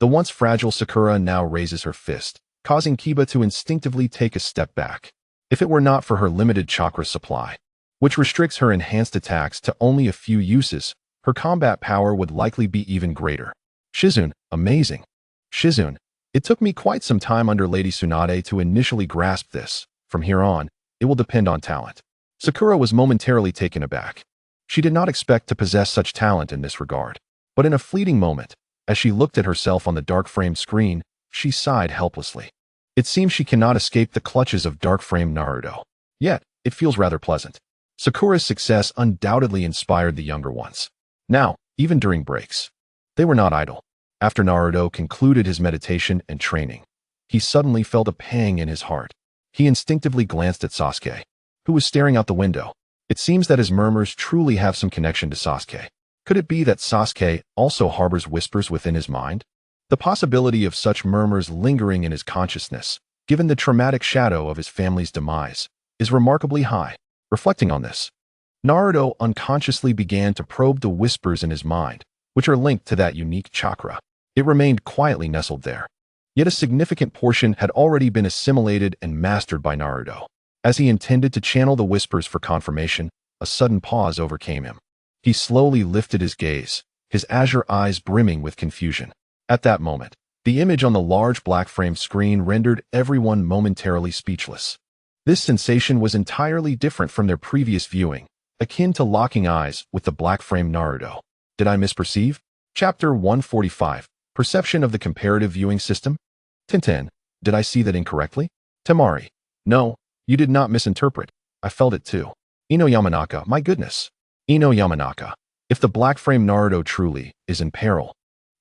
The once fragile Sakura now raises her fist, causing Kiba to instinctively take a step back. If it were not for her limited chakra supply, which restricts her enhanced attacks to only a few uses, her combat power would likely be even greater. Shizune, amazing. Shizune, it took me quite some time under Lady Tsunade to initially grasp this. From here on, it will depend on talent. Sakura was momentarily taken aback. She did not expect to possess such talent in this regard. But in a fleeting moment, as she looked at herself on the dark frame screen, she sighed helplessly. It seems she cannot escape the clutches of dark frame Naruto. Yet, it feels rather pleasant. Sakura's success undoubtedly inspired the younger ones. Now, even during breaks, they were not idle. After Naruto concluded his meditation and training, he suddenly felt a pang in his heart. He instinctively glanced at Sasuke, who was staring out the window. It seems that his murmurs truly have some connection to Sasuke. Could it be that Sasuke also harbors whispers within his mind? The possibility of such murmurs lingering in his consciousness, given the traumatic shadow of his family's demise, is remarkably high. Reflecting on this, Naruto unconsciously began to probe the whispers in his mind, which are linked to that unique chakra. It remained quietly nestled there. Yet a significant portion had already been assimilated and mastered by Naruto. As he intended to channel the whispers for confirmation, a sudden pause overcame him. He slowly lifted his gaze, his azure eyes brimming with confusion. At that moment, the image on the large black-framed screen rendered everyone momentarily speechless. This sensation was entirely different from their previous viewing, akin to locking eyes with the black-framed Naruto. Did I misperceive? Chapter 145, Perception of the Comparative Viewing System? Tintin, did I see that incorrectly? Temari, no, you did not misinterpret. I felt it too. Ino Yamanaka, my goodness. Ino Yamanaka, if the black-framed Naruto truly is in peril,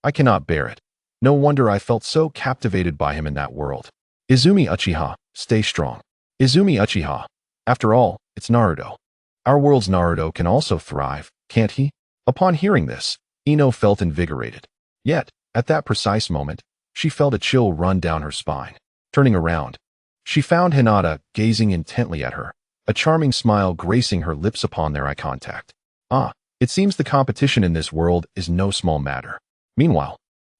I cannot bear it. No wonder I felt so captivated by him in that world. Izumi Uchiha, stay strong. Izumi Uchiha, after all, it's Naruto. Our world's Naruto can also thrive, can't he? Upon hearing this, Ino felt invigorated. Yet, at that precise moment, she felt a chill run down her spine. Turning around, she found Hinata gazing intently at her, a charming smile gracing her lips upon their eye contact. Ah, it seems the competition in this world is no small matter. Meanwhile,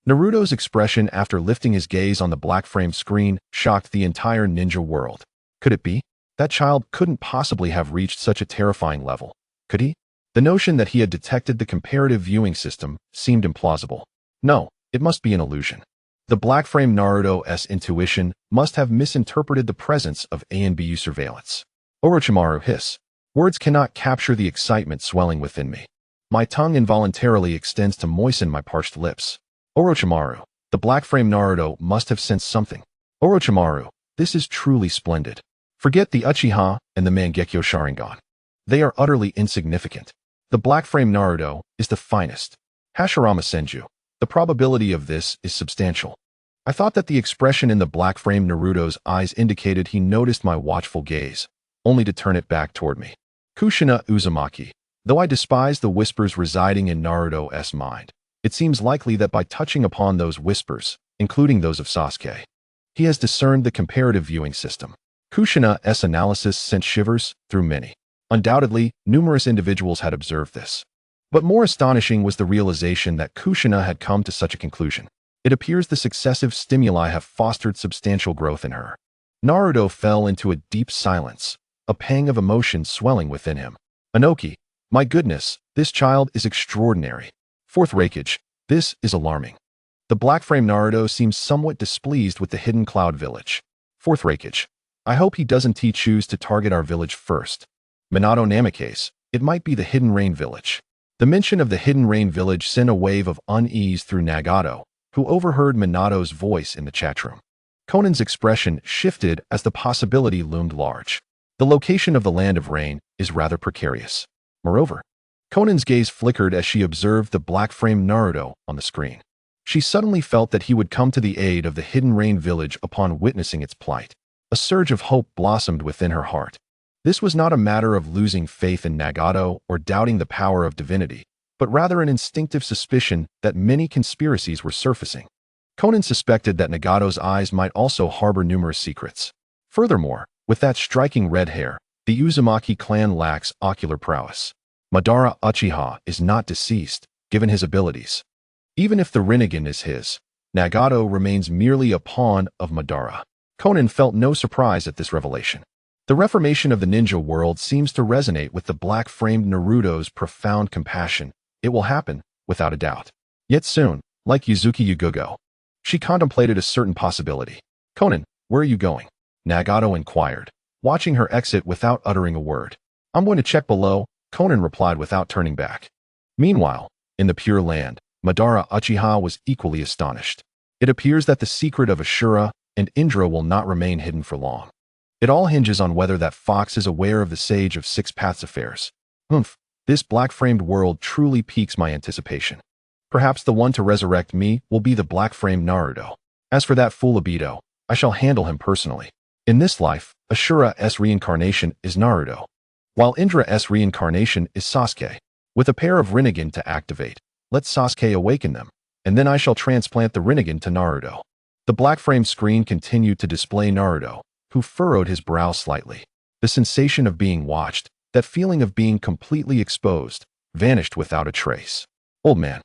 Naruto's expression after lifting his gaze on the black-framed screen shocked the entire ninja world. Could it be? That child couldn't possibly have reached such a terrifying level, could he? The notion that he had detected the comparative viewing system seemed implausible. No, it must be an illusion. The black-framed Naruto's intuition must have misinterpreted the presence of ANBU surveillance. Orochimaru hiss. Words cannot capture the excitement swelling within me. My tongue involuntarily extends to moisten my parched lips. Orochimaru, the black-framed Naruto must have sensed something. Orochimaru, this is truly splendid. Forget the Uchiha and the Mangekyo Sharingan. They are utterly insignificant. The black-framed Naruto is the finest. Hashirama Senju. The probability of this is substantial. I thought that the expression in the black-framed Naruto's eyes indicated he noticed my watchful gaze, only to turn it back toward me. Kushina Uzumaki. Though I despise the whispers residing in Naruto's mind, it seems likely that by touching upon those whispers, including those of Sasuke, he has discerned the comparative viewing system. Kushina's analysis sent shivers through many. Undoubtedly, numerous individuals had observed this. But more astonishing was the realization that Kushina had come to such a conclusion. It appears the successive stimuli have fostered substantial growth in her. Naruto fell into a deep silence, a pang of emotion swelling within him. Inoki, my goodness, this child is extraordinary. Fourth Raikage, this is alarming. The black-framed Naruto seems somewhat displeased with the Hidden Cloud Village. Fourth Raikage, I hope he doesn't choose to target our village first. Minato Namikaze, it might be the Hidden Rain Village. The mention of the Hidden Rain Village sent a wave of unease through Nagato, who overheard Minato's voice in the chat room. Conan's expression shifted as the possibility loomed large. The location of the Land of Rain is rather precarious. Moreover, Conan's gaze flickered as she observed the black-framed Naruto on the screen. She suddenly felt that he would come to the aid of the Hidden Rain Village upon witnessing its plight. A surge of hope blossomed within her heart. This was not a matter of losing faith in Nagato or doubting the power of divinity, but rather an instinctive suspicion that many conspiracies were surfacing. Conan suspected that Nagato's eyes might also harbor numerous secrets. Furthermore, with that striking red hair, the Uzumaki clan lacks ocular prowess. Madara Uchiha is not deceased, given his abilities. Even if the Rinnegan is his, Nagato remains merely a pawn of Madara. Conan felt no surprise at this revelation. The reformation of the ninja world seems to resonate with the black-framed Naruto's profound compassion. It will happen, without a doubt. Yet soon, like Yuzuki Yugugo, she contemplated a certain possibility. Conan, where are you going? Nagato inquired, watching her exit without uttering a word. I'm going to check below, Conan replied without turning back. Meanwhile, in the Pure Land, Madara Uchiha was equally astonished. It appears that the secret of Ashura and Indra will not remain hidden for long. It all hinges on whether that fox is aware of the Sage of Six Paths affairs. This black-framed world truly piques my anticipation. Perhaps the one to resurrect me will be the black-framed Naruto. As for that fool Obito, I shall handle him personally. In this life, Ashura's reincarnation is Naruto, while Indra's reincarnation is Sasuke. With a pair of Rinnegan to activate, let Sasuke awaken them, and then I shall transplant the Rinnegan to Naruto. The black frame screen continued to display Naruto, who furrowed his brow slightly. The sensation of being watched, that feeling of being completely exposed, vanished without a trace. Old man,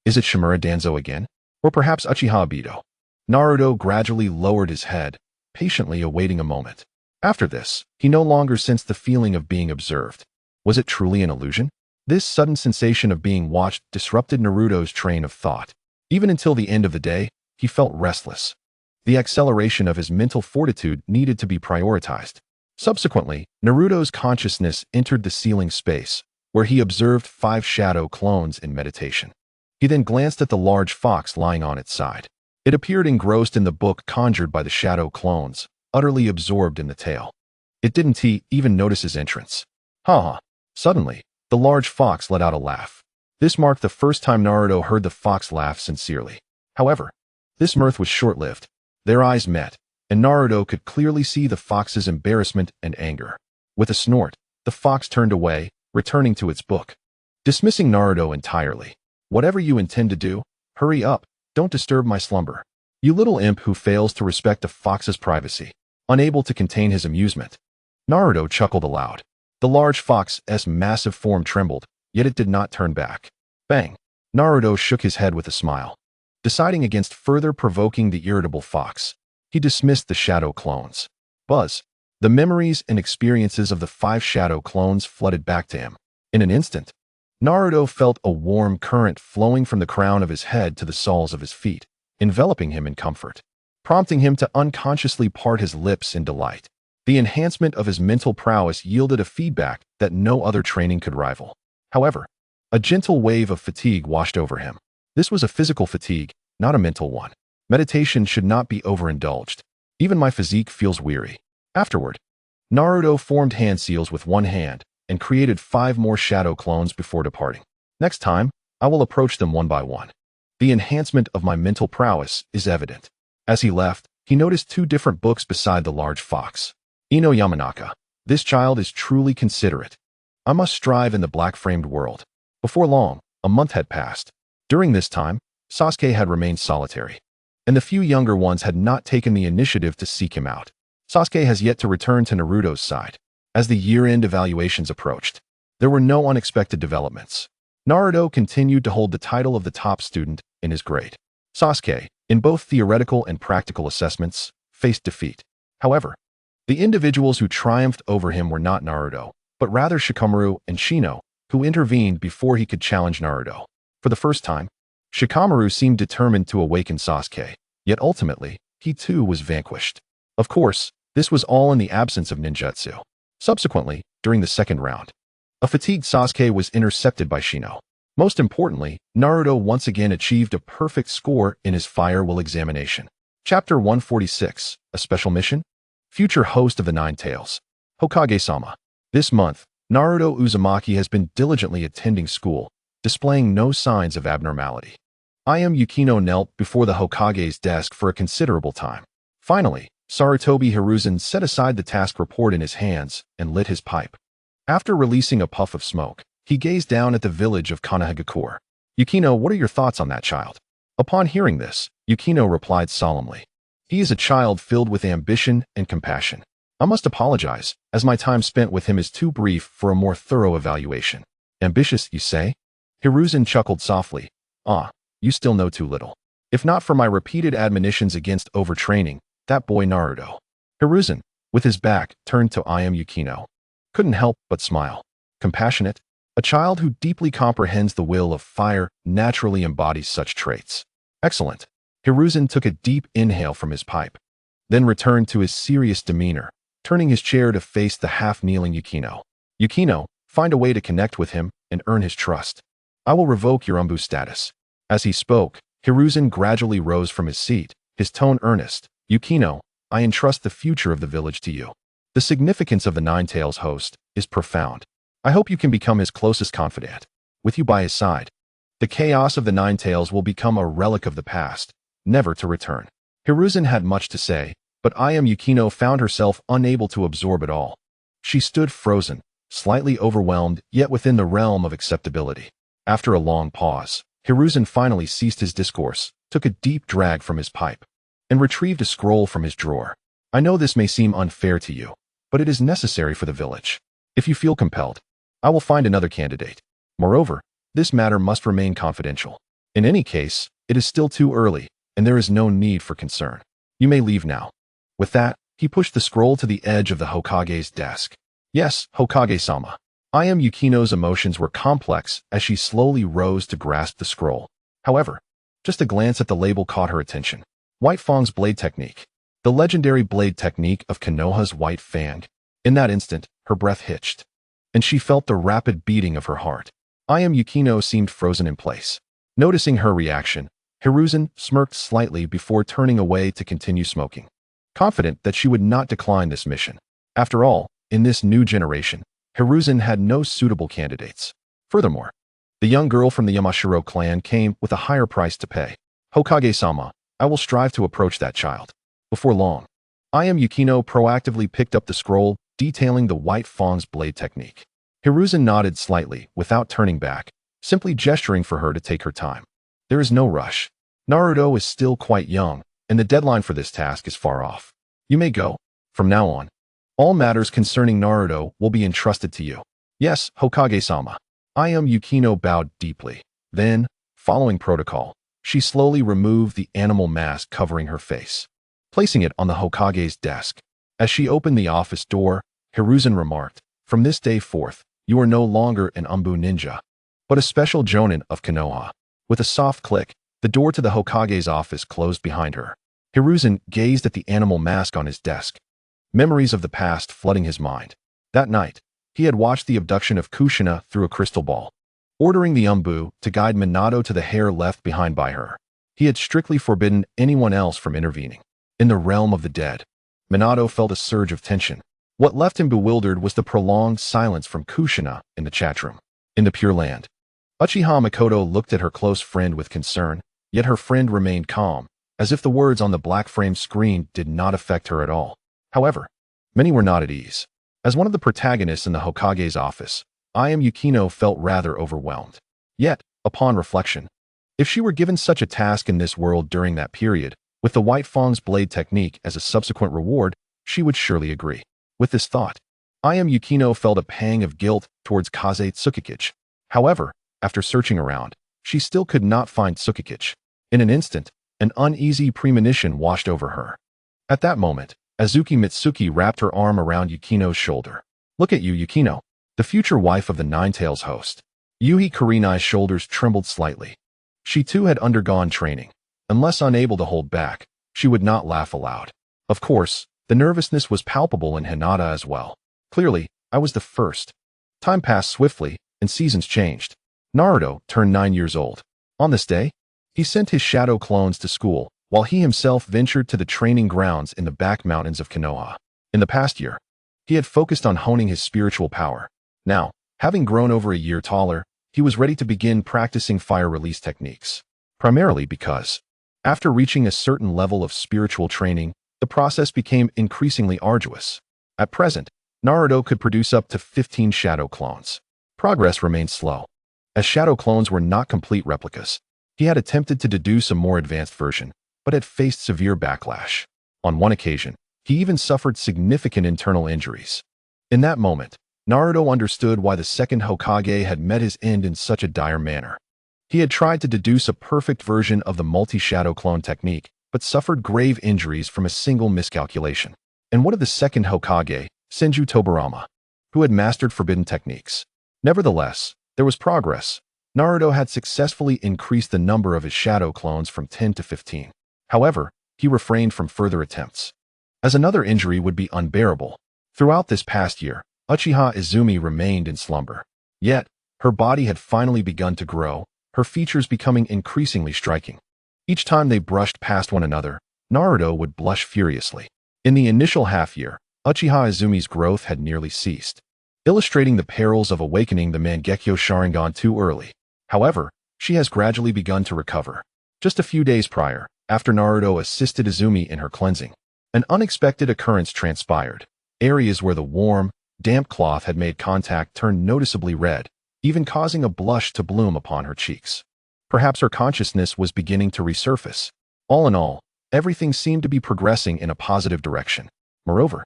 is it Shimura Danzo again? Or perhaps Uchiha Obito? Naruto gradually lowered his head, patiently awaiting a moment. After this, he no longer sensed the feeling of being observed. Was it truly an illusion? This sudden sensation of being watched disrupted Naruto's train of thought. Even until the end of the day, he felt restless. The acceleration of his mental fortitude needed to be prioritized. Subsequently, Naruto's consciousness entered the ceiling space, where he observed 5 shadow clones in meditation. He then glanced at the large fox lying on its side. It appeared engrossed in the book conjured by the shadow clones, utterly absorbed in the tale. It didn't even notice his entrance. Ha! Suddenly, the large fox let out a laugh. This marked the first time Naruto heard the fox laugh sincerely. However, this mirth was short-lived. Their eyes met, and Naruto could clearly see the fox's embarrassment and anger. With a snort, the fox turned away, returning to its book. Dismissing Naruto entirely. Whatever you intend to do, hurry up, don't disturb my slumber. You little imp who fails to respect a fox's privacy. Unable to contain his amusement, Naruto chuckled aloud. The large fox's massive form trembled, yet it did not turn back. Bang! Naruto shook his head with a smile. Deciding against further provoking the irritable fox, he dismissed the shadow clones. Buzz! The memories and experiences of the 5 shadow clones flooded back to him. In an instant, Naruto felt a warm current flowing from the crown of his head to the soles of his feet, enveloping him in comfort, prompting him to unconsciously part his lips in delight. The enhancement of his mental prowess yielded a feedback that no other training could rival. However, a gentle wave of fatigue washed over him. This was a physical fatigue, not a mental one. Meditation should not be overindulged. Even my physique feels weary. Afterward, Naruto formed hand seals with one hand and created 5 more shadow clones before departing. Next time, I will approach them one by one. The enhancement of my mental prowess is evident. As he left, he noticed 2 different books beside the large fox. Ino Yamanaka. This child is truly considerate. I must strive in the black-framed world. Before long, a month had passed. During this time, Sasuke had remained solitary, and the few younger ones had not taken the initiative to seek him out. Sasuke has yet to return to Naruto's side. As the year-end evaluations approached, there were no unexpected developments. Naruto continued to hold the title of the top student in his grade. Sasuke, in both theoretical and practical assessments, faced defeat. However, the individuals who triumphed over him were not Naruto, but rather Shikamaru and Shino, who intervened before he could challenge Naruto. For the first time, Shikamaru seemed determined to awaken Sasuke, yet ultimately, he too was vanquished. Of course, this was all in the absence of ninjutsu. Subsequently, during the second round, a fatigued Sasuke was intercepted by Shino. Most importantly, Naruto once again achieved a perfect score in his Fire Will examination. Chapter 146, A Special Mission? Future host of the Nine Tails. Hokage-sama. This month, Naruto Uzumaki has been diligently attending school, displaying no signs of abnormality. Yukino knelt before the Hokage's desk for a considerable time. Finally, Sarutobi Hiruzen set aside the task report in his hands and lit his pipe. After releasing a puff of smoke, he gazed down at the village of Konoha. Yukino, what are your thoughts on that child? Upon hearing this, Yukino replied solemnly. He is a child filled with ambition and compassion. I must apologize, as my time spent with him is too brief for a more thorough evaluation. Ambitious, you say? Hiruzen chuckled softly. Ah, you still know too little. If not for my repeated admonitions against overtraining, that boy Naruto. Hiruzen, with his back turned to Yukino, couldn't help but smile. Compassionate? A child who deeply comprehends the will of fire naturally embodies such traits. Excellent. Hiruzen took a deep inhale from his pipe, then returned to his serious demeanor, turning his chair to face the half-kneeling Yukino. Yukino, find a way to connect with him and earn his trust. I will revoke your umbu status. As he spoke, Hiruzen gradually rose from his seat, his tone earnest. Yukino, I entrust the future of the village to you. The significance of the Nine Tails host is profound. I hope you can become his closest confidant. With you by his side, the chaos of the Nine Tails will become a relic of the past, never to return. Hiruzen had much to say, But Yukino found herself unable to absorb it all. She stood frozen, slightly overwhelmed, yet within the realm of acceptability. After a long pause, Hiruzen finally ceased his discourse, took a deep drag from his pipe, and retrieved a scroll from his drawer. I know this may seem unfair to you, but it is necessary for the village. If you feel compelled, I will find another candidate. Moreover, this matter must remain confidential. In any case, it is still too early, and there is no need for concern. You may leave now. With that, he pushed the scroll to the edge of the Hokage's desk. Yes, Hokage-sama. Yukino's emotions were complex as she slowly rose to grasp the scroll. However, just a glance at the label caught her attention. White Fang's blade technique. The legendary blade technique of Konoha's White Fang. In that instant, her breath hitched, and she felt the rapid beating of her heart. Yukino seemed frozen in place. Noticing her reaction, Hiruzen smirked slightly before turning away to continue smoking, confident that she would not decline this mission. After all, in this new generation, Hiruzen had no suitable candidates. Furthermore, the young girl from the Yamashiro clan came with a higher price to pay. Hokage-sama, I will strive to approach that child. Before long, Yukino proactively picked up the scroll detailing the White Fang's blade technique. Hiruzen nodded slightly without turning back, simply gesturing for her to take her time. There is no rush. Naruto is still quite young, and the deadline for this task is far off. You may go. From now on, all matters concerning Naruto will be entrusted to you. Yes, Hokage-sama. Yukino bowed deeply. Then, following protocol, she slowly removed the animal mask covering her face, placing it on the Hokage's desk. As she opened the office door, Hiruzen remarked, "From this day forth, you are no longer an Umbu ninja, but a special jonin of Konoha." With a soft click, the door to the Hokage's office closed behind her. Hiruzen gazed at the animal mask on his desk, memories of the past flooding his mind. That night, he had watched the abduction of Kushina through a crystal ball, ordering the Umbu to guide Minato to the hair left behind by her. He had strictly forbidden anyone else from intervening. In the realm of the dead, Minato felt a surge of tension. What left him bewildered was the prolonged silence from Kushina in the chat room. In the Pure Land, Uchiha Makoto looked at her close friend with concern, yet her friend remained calm, as if the words on the black-framed screen did not affect her at all. However, many were not at ease. As one of the protagonists in the Hokage's office, Yukino felt rather overwhelmed. Yet, upon reflection, if she were given such a task in this world during that period, with the White Fang's blade technique as a subsequent reward, she would surely agree. With this thought, Yukino felt a pang of guilt towards Kaze Tsukikage. However, after searching around, she still could not find Tsukikage. In an instant, an uneasy premonition washed over her. At that moment, Azuki Mitsuki wrapped her arm around Yukino's shoulder. "Look at you, Yukino, the future wife of the Nine-Tails host." Yuhi Kurinai's shoulders trembled slightly. She too had undergone training. Unless unable to hold back, she would not laugh aloud. Of course, the nervousness was palpable in Hinata as well. Clearly, I was the first. Time passed swiftly, and seasons changed. Naruto turned 9 years old. On this day, he sent his shadow clones to school, while he himself ventured to the training grounds in the back mountains of Konoha. In the past year, he had focused on honing his spiritual power. Now, having grown over a year taller, he was ready to begin practicing fire release techniques. Primarily because, after reaching a certain level of spiritual training, the process became increasingly arduous. At present, Naruto could produce up to 15 shadow clones. Progress remained slow, as shadow clones were not complete replicas. He had attempted to deduce a more advanced version, but had faced severe backlash. On one occasion, he even suffered significant internal injuries. In that moment, Naruto understood why the second Hokage had met his end in such a dire manner. He had tried to deduce a perfect version of the multi-shadow clone technique, but suffered grave injuries from a single miscalculation. And what of the second Hokage, Senju Tobirama, who had mastered forbidden techniques? Nevertheless, there was progress. Naruto had successfully increased the number of his shadow clones from 10 to 15. However, he refrained from further attempts, as another injury would be unbearable. Throughout this past year, Uchiha Izumi remained in slumber. Yet, her body had finally begun to grow, her features becoming increasingly striking. Each time they brushed past one another, Naruto would blush furiously. In the initial half-year, Uchiha Izumi's growth had nearly ceased, illustrating the perils of awakening the Mangekyo Sharingan too early. However, she has gradually begun to recover. Just a few days prior, after Naruto assisted Izumi in her cleansing, An unexpected occurrence transpired. Areas where the warm, damp cloth had made contact turned noticeably red, even causing a blush to bloom upon her cheeks. Perhaps her consciousness was beginning to resurface. All in all, everything seemed to be progressing in a positive direction. Moreover,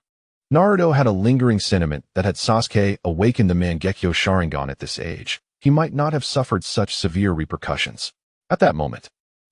Naruto had a lingering sentiment that had Sasuke awakened the Mangekyo Sharingan at this age, he might not have suffered such severe repercussions. At that moment,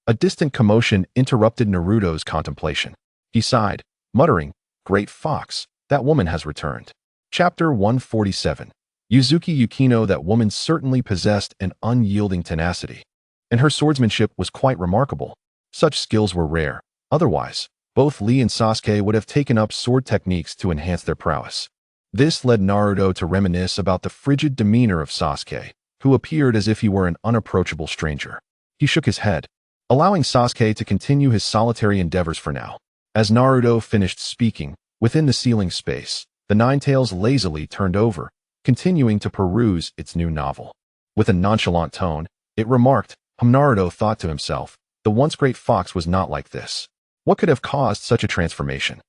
a distant commotion interrupted Naruto's contemplation. He sighed, muttering, "Great Fox, that woman has returned." Chapter 147. Yuzuki Yukino. That woman certainly possessed an unyielding tenacity, and her swordsmanship was quite remarkable. Such skills were rare. Otherwise, both Lee and Sasuke would have taken up sword techniques to enhance their prowess. This led Naruto to reminisce about the frigid demeanor of Sasuke, who appeared as if he were an unapproachable stranger. He shook his head, allowing Sasuke to continue his solitary endeavors for now. As Naruto finished speaking, within the ceiling space, the Ninetales lazily turned over, continuing to peruse its new novel. With a nonchalant tone, it remarked, Naruto thought to himself, the once great fox was not like this. What could have caused such a transformation?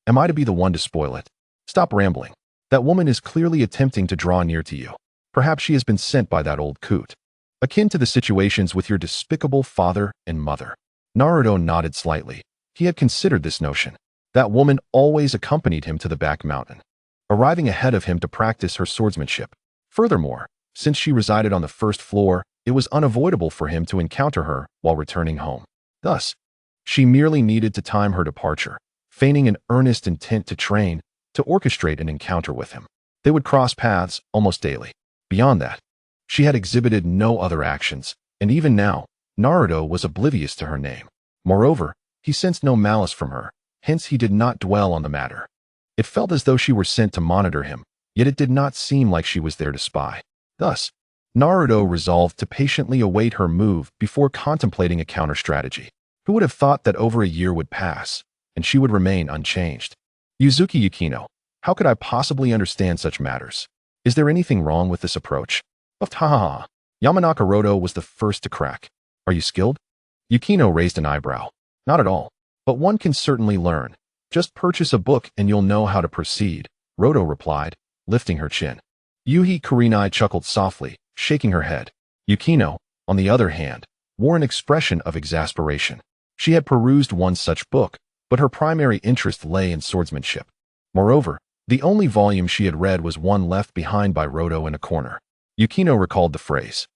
Am I to be the one to spoil it? Stop rambling. That woman is clearly attempting to draw near to you. Perhaps she has been sent by that old coot. Akin to the situations with your despicable father and mother. Naruto nodded slightly. He had considered this notion. That woman always accompanied him to the back mountain, arriving ahead of him to practice her swordsmanship. Furthermore, since she resided on the first floor, it was unavoidable for him to encounter her while returning home. Thus, she merely needed to time her departure, feigning an earnest intent to train, to orchestrate an encounter with him. They would cross paths almost daily. Beyond that, she had exhibited no other actions, and even now, Naruto was oblivious to her name. Moreover, he sensed no malice from her, hence he did not dwell on the matter. It felt as though she were sent to monitor him, yet it did not seem like she was there to spy. Thus, Naruto resolved to patiently await her move before contemplating a counter-strategy. Who would have thought that over a year would pass, and she would remain unchanged? Yuzuki Yukino, how could I possibly understand such matters? Is there anything wrong with this approach? Ha. Yamanaka Roto was the first to crack. Are you skilled? Yukino raised an eyebrow. Not at all. But one can certainly learn. Just purchase a book and you'll know how to proceed, Roto replied, lifting her chin. Yuhi Kurinai chuckled softly, shaking her head. Yukino, on the other hand, wore an expression of exasperation. She had perused one such book, but her primary interest lay in swordsmanship. Moreover, the only volume she had read was one left behind by Roto in a corner. Yukino recalled the phrase,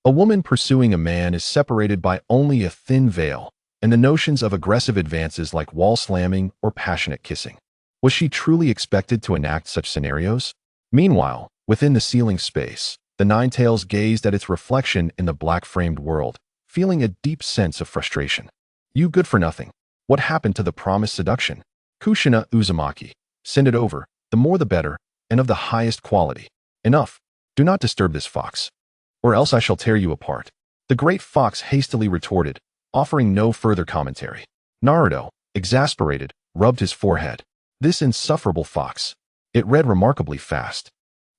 "A woman pursuing a man is separated by only a thin veil," and the notions of aggressive advances like wall slamming or passionate kissing. Was she truly expected to enact such scenarios? Meanwhile, within the ceiling space, the Ninetales gazed at its reflection in the black-framed world, feeling a deep sense of frustration. You good for nothing. What happened to the promised seduction? Kushina Uzumaki. Send it over, the more the better, and of the highest quality. Enough. Do not disturb this fox, or else I shall tear you apart. The great fox hastily retorted, offering no further commentary. Naruto, exasperated, rubbed his forehead. This insufferable fox. It read remarkably fast,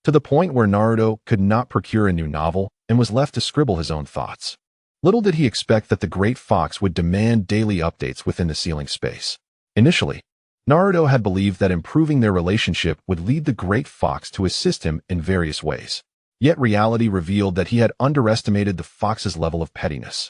to the point where Naruto could not procure a new novel and was left to scribble his own thoughts. Little did he expect that the great fox would demand daily updates within the ceiling space. Initially, Naruto had believed that improving their relationship would lead the great fox to assist him in various ways. Yet reality revealed that he had underestimated the fox's level of pettiness.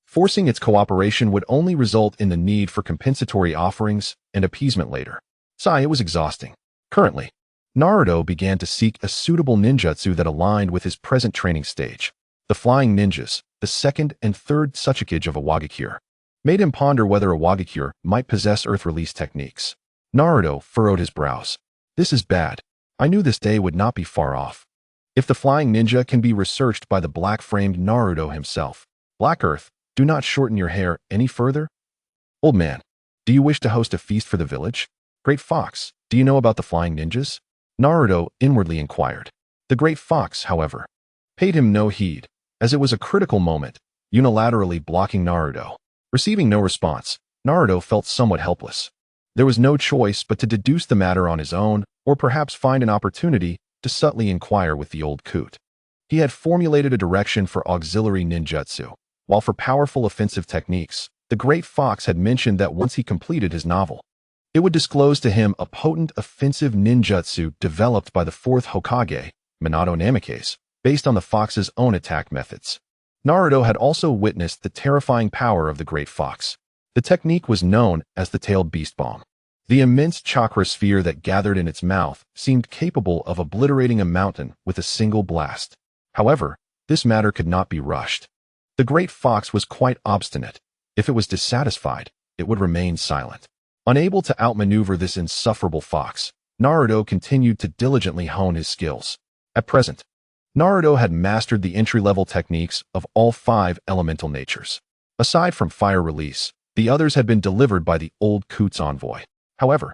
Forcing its cooperation would only result in the need for compensatory offerings and appeasement later. It was exhausting. Currently, Naruto began to seek a suitable ninjutsu that aligned with his present training stage. The flying ninjas, the second and third Tsuchikage of a Wagakure, made him ponder whether a Wagakure might possess earth-release techniques. Naruto furrowed his brows. This is bad. I knew this day would not be far off. If the flying ninja can be researched by the black-framed Naruto himself. Black Earth, do not shorten your hair any further. Old man, do you wish to host a feast for the village? Great Fox, do you know about the flying ninjas? Naruto inwardly inquired. The great fox, however, paid him no heed, as it was a critical moment, unilaterally blocking Naruto. Receiving no response, Naruto felt somewhat helpless. There was no choice but to deduce the matter on his own, or perhaps find an opportunity to subtly inquire with the old coot. He had formulated a direction for auxiliary ninjutsu, while for powerful offensive techniques, the great fox had mentioned that once he completed his novel, It would disclose to him a potent offensive ninjutsu developed by the fourth Hokage, Minato Namikaze, based on the fox's own attack methods. Naruto had also witnessed the terrifying power of the Great Fox. The technique was known as the Tailed Beast Bomb. The immense chakra sphere that gathered in its mouth seemed capable of obliterating a mountain with a single blast. However, this matter could not be rushed. The Great Fox was quite obstinate. If it was dissatisfied, it would remain silent. Unable to outmaneuver this insufferable fox, Naruto continued to diligently hone his skills. At present, Naruto had mastered the entry-level techniques of all 5 elemental natures. Aside from fire release, the others had been delivered by the old Coot's envoy. However,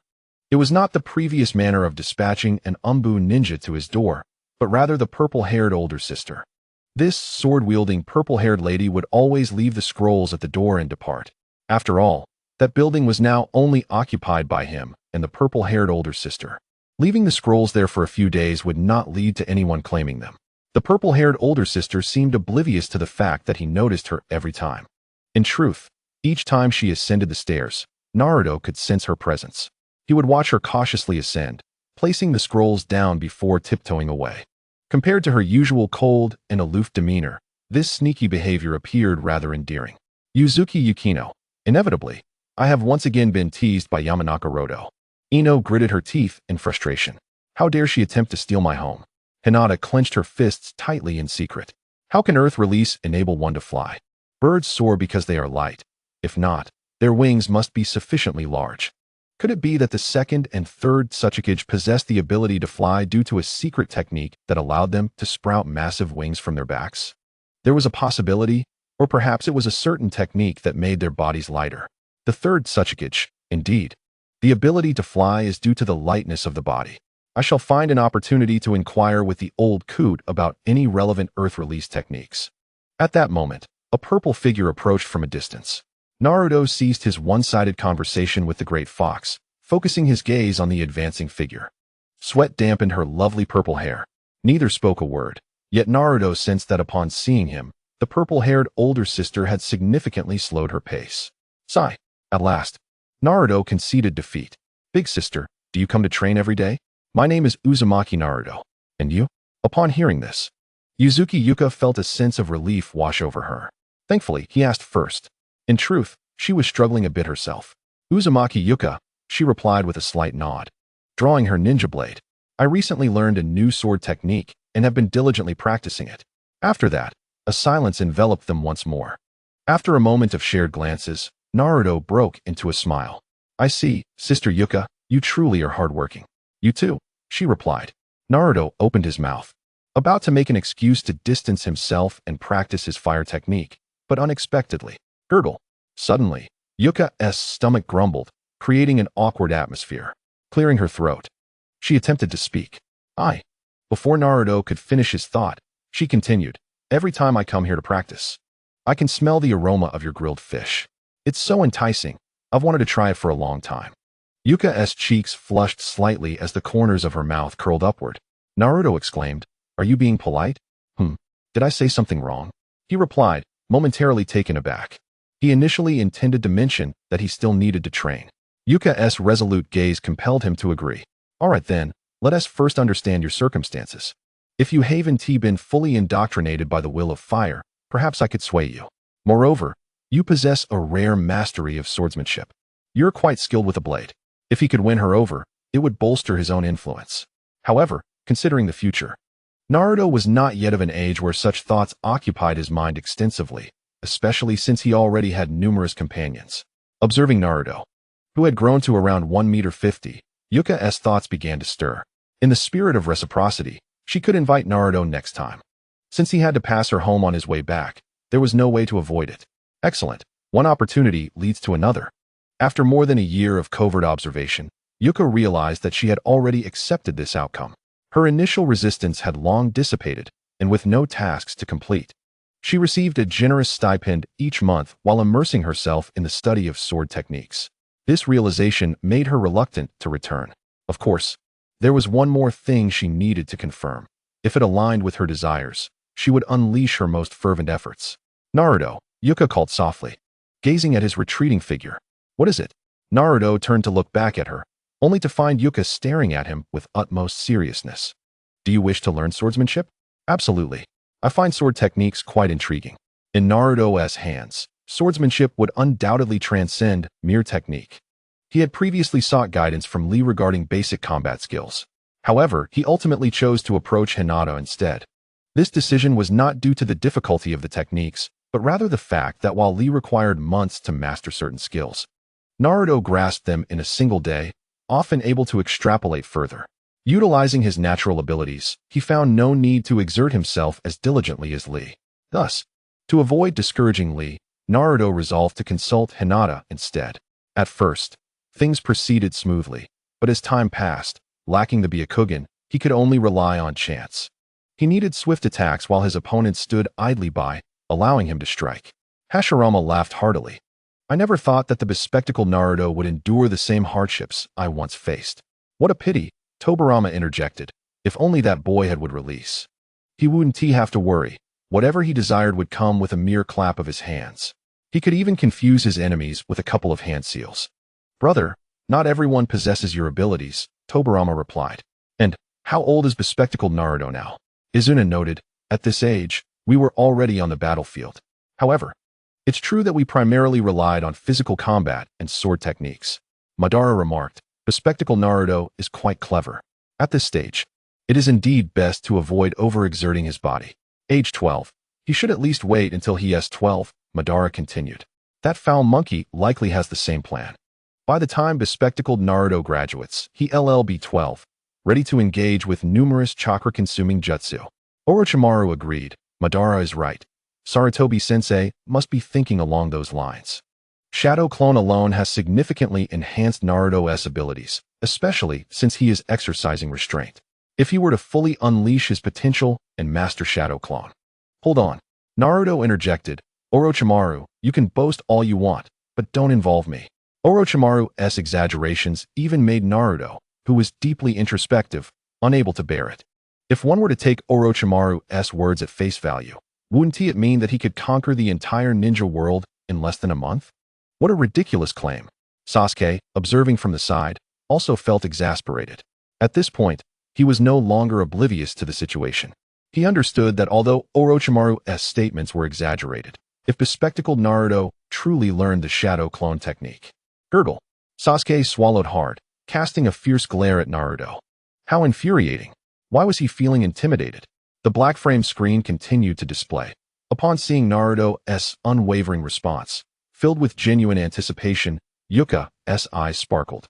it was not the previous manner of dispatching an Umbu ninja to his door, but rather the purple-haired older sister. This sword-wielding purple-haired lady would always leave the scrolls at the door and depart. After all, that building was now only occupied by him and the purple-haired older sister. Leaving the scrolls there for a few days would not lead to anyone claiming them. The purple-haired older sister seemed oblivious to the fact that he noticed her every time. In truth, each time she ascended the stairs, Naruto could sense her presence. He would watch her cautiously ascend, placing the scrolls down before tiptoeing away. Compared to her usual cold and aloof demeanor, this sneaky behavior appeared rather endearing. Yuzuki Yukino. Inevitably, I have once again been teased by Yamanaka Rodo. Ino gritted her teeth in frustration. How dare she attempt to steal my home? Hinata clenched her fists tightly in secret. How can earth release enable one to fly? Birds soar because they are light. If not, their wings must be sufficiently large. Could it be that the second and third Tsuchikage possessed the ability to fly due to a secret technique that allowed them to sprout massive wings from their backs? There was a possibility, or perhaps it was a certain technique that made their bodies lighter. The third Tsuchikage, indeed. The ability to fly is due to the lightness of the body. I shall find an opportunity to inquire with the old Coot about any relevant earth release techniques. At that moment, a purple figure approached from a distance. Naruto ceased his one-sided conversation with the Great Fox, focusing his gaze on the advancing figure. Sweat dampened her lovely purple hair. Neither spoke a word, yet Naruto sensed that upon seeing him, the purple-haired older sister had significantly slowed her pace. Sigh. At last, Naruto conceded defeat. Big sister, do you come to train every day? My name is Uzumaki Naruto. And you? Upon hearing this, Yuzuki Yuka felt a sense of relief wash over her. Thankfully, he asked first. In truth, she was struggling a bit herself. Uzumaki Yuka, she replied with a slight nod. Drawing her ninja blade. I recently learned a new sword technique and have been diligently practicing it. After that, a silence enveloped them once more. After a moment of shared glances, Naruto broke into a smile. I see, Sister Yuka, you truly are hardworking. You too, she replied. Naruto opened his mouth, about to make an excuse to distance himself and practice his fire technique, but unexpectedly, gurgle. Suddenly, Yuka's stomach grumbled, creating an awkward atmosphere. Clearing her throat, she attempted to speak. Before Naruto could finish his thought, she continued, every time I come here to practice, I can smell the aroma of your grilled fish. It's so enticing. I've wanted to try it for a long time. Yuka's cheeks flushed slightly as the corners of her mouth curled upward. Naruto exclaimed, are you being polite? Did I say something wrong? He replied, momentarily taken aback. He initially intended to mention that he still needed to train. Yuka's resolute gaze compelled him to agree. All right then, let us first understand your circumstances. If you haven't been fully indoctrinated by the will of fire, perhaps I could sway you. Moreover, you possess a rare mastery of swordsmanship. You're quite skilled with a blade. If he could win her over, it would bolster his own influence. However, considering the future, Naruto was not yet of an age where such thoughts occupied his mind extensively, especially since he already had numerous companions. Observing Naruto, who had grown to around 1.50 meters, Yuka's thoughts began to stir. In the spirit of reciprocity, she could invite Naruto next time. Since he had to pass her home on his way back, there was no way to avoid it. Excellent. One opportunity leads to another. After more than a year of covert observation, Yuka realized that she had already accepted this outcome. Her initial resistance had long dissipated, and with no tasks to complete, she received a generous stipend each month while immersing herself in the study of sword techniques. This realization made her reluctant to return. Of course, there was one more thing she needed to confirm. If it aligned with her desires, she would unleash her most fervent efforts. Naruto, Yuka called softly, gazing at his retreating figure. What is it? Naruto turned to look back at her, only to find Yuka staring at him with utmost seriousness. Do you wish to learn swordsmanship? Absolutely. I find sword techniques quite intriguing. In Naruto's hands, swordsmanship would undoubtedly transcend mere technique. He had previously sought guidance from Lee regarding basic combat skills. However, he ultimately chose to approach Hinata instead. This decision was not due to the difficulty of the techniques, but rather the fact that while Lee required months to master certain skills, Naruto grasped them in a single day, often able to extrapolate further. Utilizing his natural abilities, he found no need to exert himself as diligently as Lee. Thus, to avoid discouraging Lee, Naruto resolved to consult Hinata instead. At first, things proceeded smoothly, but as time passed, lacking the Byakugan, he could only rely on chance. He needed swift attacks while his opponent stood idly by, allowing him to strike. Hashirama laughed heartily. I never thought that the bespectacled Naruto would endure the same hardships I once faced. What a pity, Tobirama interjected. If only that boy would release. He wouldn't have to worry. Whatever he desired would come with a mere clap of his hands. He could even confuse his enemies with a couple of hand seals. Brother, not everyone possesses your abilities, Tobirama replied. And how old is bespectacled Naruto now? Izuna noted. At this age, we were already on the battlefield. However, it's true that we primarily relied on physical combat and sword techniques. Madara remarked, bespectacled Naruto is quite clever. At this stage, it is indeed best to avoid overexerting his body. Age 12. He should at least wait until he is 12, Madara continued. That foul monkey likely has the same plan. By the time bespectacled Naruto graduates, he'll be 12, ready to engage with numerous chakra-consuming jutsu. Orochimaru agreed. Madara is right. Sarutobi-sensei must be thinking along those lines. Shadow Clone alone has significantly enhanced Naruto's abilities, especially since he is exercising restraint. If he were to fully unleash his potential and master Shadow Clone. Hold on. Naruto interjected. Orochimaru, you can boast all you want, but don't involve me. Orochimaru's exaggerations even made Naruto, who was deeply introspective, unable to bear it. If one were to take Orochimaru's words at face value, wouldn't it mean that he could conquer the entire ninja world in less than a month? What a ridiculous claim. Sasuke, observing from the side, also felt exasperated. At this point, he was no longer oblivious to the situation. He understood that although Orochimaru's statements were exaggerated, if bespectacled Naruto truly learned the Shadow Clone technique. Gurgle. Sasuke swallowed hard, casting a fierce glare at Naruto. How infuriating. Why was he feeling intimidated? The black frame screen continued to display. Upon seeing Naruto's unwavering response, filled with genuine anticipation, Yuka's eyes sparkled.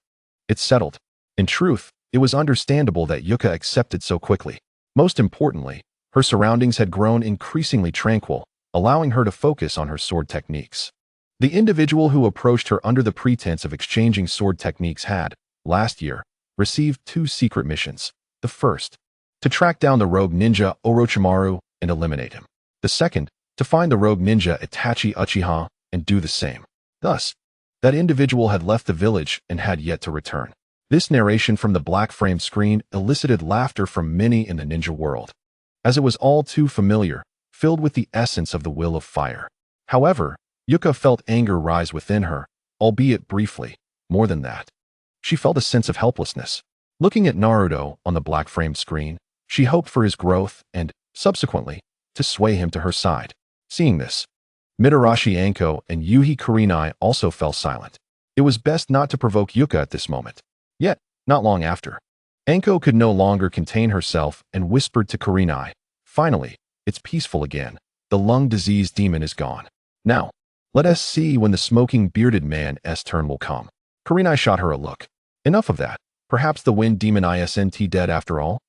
It settled. In truth, it was understandable that Yuka accepted so quickly. Most importantly, her surroundings had grown increasingly tranquil, allowing her to focus on her sword techniques. The individual who approached her under the pretense of exchanging sword techniques had, last year, received 2 secret missions. The first, to track down the rogue ninja Orochimaru and eliminate him. The second, to find the rogue ninja Itachi Uchiha and do the same. Thus, that individual had left the village and had yet to return. This narration from the black frame screen elicited laughter from many in the ninja world, as it was all too familiar, filled with the essence of the will of fire. However, Yuka felt anger rise within her, albeit briefly. More than that, she felt a sense of helplessness. Looking at Naruto on the black frame screen, she hoped for his growth and, subsequently, to sway him to her side. Seeing this, Mitarashi Anko and Yuhi Kurinai also fell silent. It was best not to provoke Yuka at this moment. Yet, not long after, Anko could no longer contain herself and whispered to Kurinai, "Finally, it's peaceful again. The lung disease demon is gone. Now, let us see when the smoking bearded man's turn will come." Kurinai shot her a look. Enough of that. Perhaps the wind demon isn't dead after all?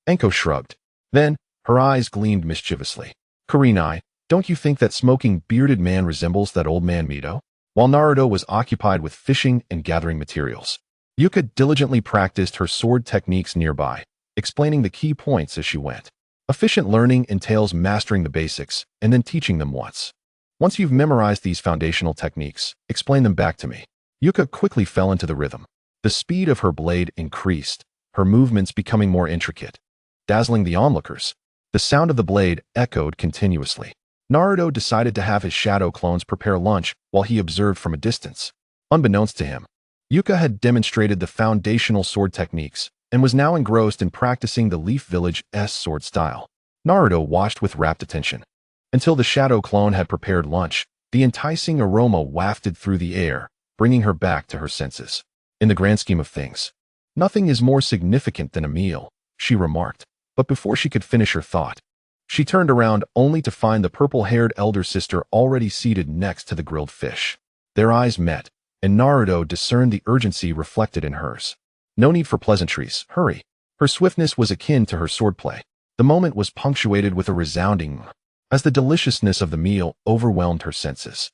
Anko shrugged. Then, her eyes gleamed mischievously. Kurinai, don't you think that smoking bearded man resembles that old man Mito? While Naruto was occupied with fishing and gathering materials, Yuka diligently practiced her sword techniques nearby, explaining the key points as she went. Efficient learning entails mastering the basics and then teaching them once. Once you've memorized these foundational techniques, explain them back to me. Yuka quickly fell into the rhythm. The speed of her blade increased, her movements becoming more intricate. Dazzling the onlookers, the sound of the blade echoed continuously. Naruto decided to have his shadow clones prepare lunch while he observed from a distance. Unbeknownst to him, Yuka had demonstrated the foundational sword techniques and was now engrossed in practicing the Leaf Village's sword style. Naruto watched with rapt attention. Until the shadow clone had prepared lunch, the enticing aroma wafted through the air, bringing her back to her senses. In the grand scheme of things, nothing is more significant than a meal, she remarked, but before she could finish her thought, she turned around only to find the purple-haired elder sister already seated next to the grilled fish. Their eyes met, and Naruto discerned the urgency reflected in hers. No need for pleasantries, hurry. Her swiftness was akin to her swordplay. The moment was punctuated with a resounding as the deliciousness of the meal overwhelmed her senses.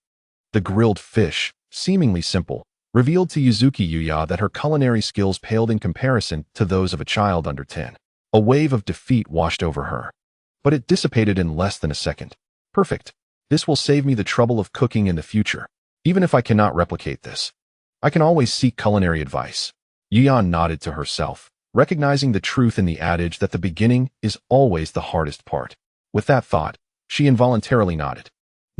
The grilled fish, seemingly simple, revealed to Yuya that her culinary skills paled in comparison to those of a child under 10. A wave of defeat washed over her, but it dissipated in less than a second. Perfect. This will save me the trouble of cooking in the future. Even if I cannot replicate this, I can always seek culinary advice. Yuya nodded to herself, recognizing the truth in the adage that the beginning is always the hardest part. With that thought, she involuntarily nodded.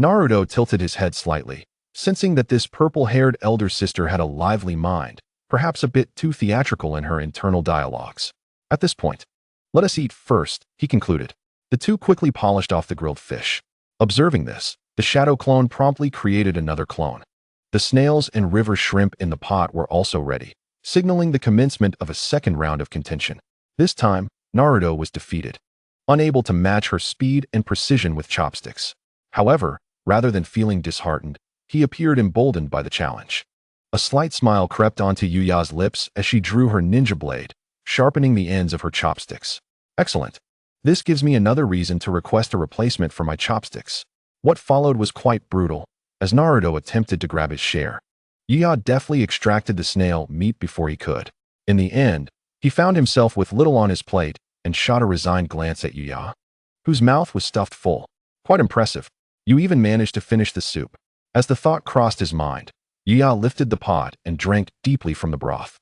Naruto tilted his head slightly, sensing that this purple-haired elder sister had a lively mind, perhaps a bit too theatrical in her internal dialogues. At this point, let us eat first, he concluded. The two quickly polished off the grilled fish. Observing this, the shadow clone promptly created another clone. The snails and river shrimp in the pot were also ready, signaling the commencement of a second round of contention. This time, Naruto was defeated, unable to match her speed and precision with chopsticks. However, rather than feeling disheartened, he appeared emboldened by the challenge. A slight smile crept onto Yuya's lips as she drew her ninja blade, sharpening the ends of her chopsticks. Excellent. This gives me another reason to request a replacement for my chopsticks. What followed was quite brutal, as Naruto attempted to grab his share. Yuya deftly extracted the snail meat before he could. In the end, he found himself with little on his plate and shot a resigned glance at Yuya, whose mouth was stuffed full. Quite impressive. You even managed to finish the soup. As the thought crossed his mind, Yuya lifted the pot and drank deeply from the broth,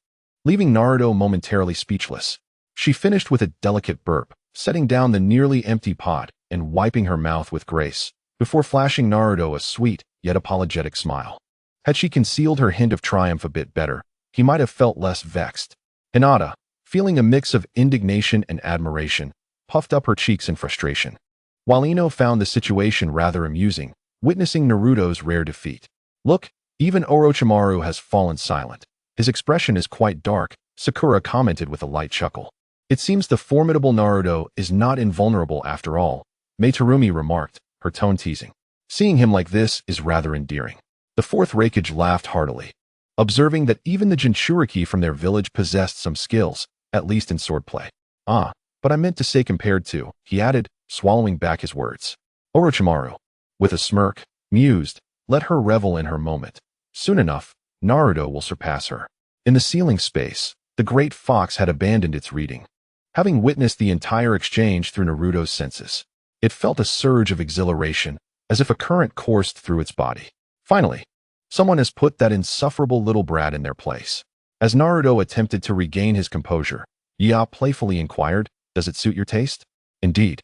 leaving Naruto momentarily speechless. She finished with a delicate burp, setting down the nearly empty pot and wiping her mouth with grace, before flashing Naruto a sweet, yet apologetic smile. Had she concealed her hint of triumph a bit better, he might have felt less vexed. Hinata, feeling a mix of indignation and admiration, puffed up her cheeks in frustration, while Ino found the situation rather amusing, witnessing Naruto's rare defeat. Look, even Orochimaru has fallen silent. His expression is quite dark, Sakura commented with a light chuckle. It seems the formidable Naruto is not invulnerable after all, Meitarumi remarked, her tone teasing. Seeing him like this is rather endearing. The fourth Raikage laughed heartily, observing that even the Jinchuriki from their village possessed some skills, at least in swordplay. Ah, but I meant to say compared to, he added, swallowing back his words. Orochimaru, with a smirk, mused, let her revel in her moment. Soon enough, Naruto will surpass her. In the ceiling space, the great fox had abandoned its reading. Having witnessed the entire exchange through Naruto's senses, it felt a surge of exhilaration, as if a current coursed through its body. Finally, someone has put that insufferable little brat in their place. As Naruto attempted to regain his composure, Yuya playfully inquired, does it suit your taste? Indeed.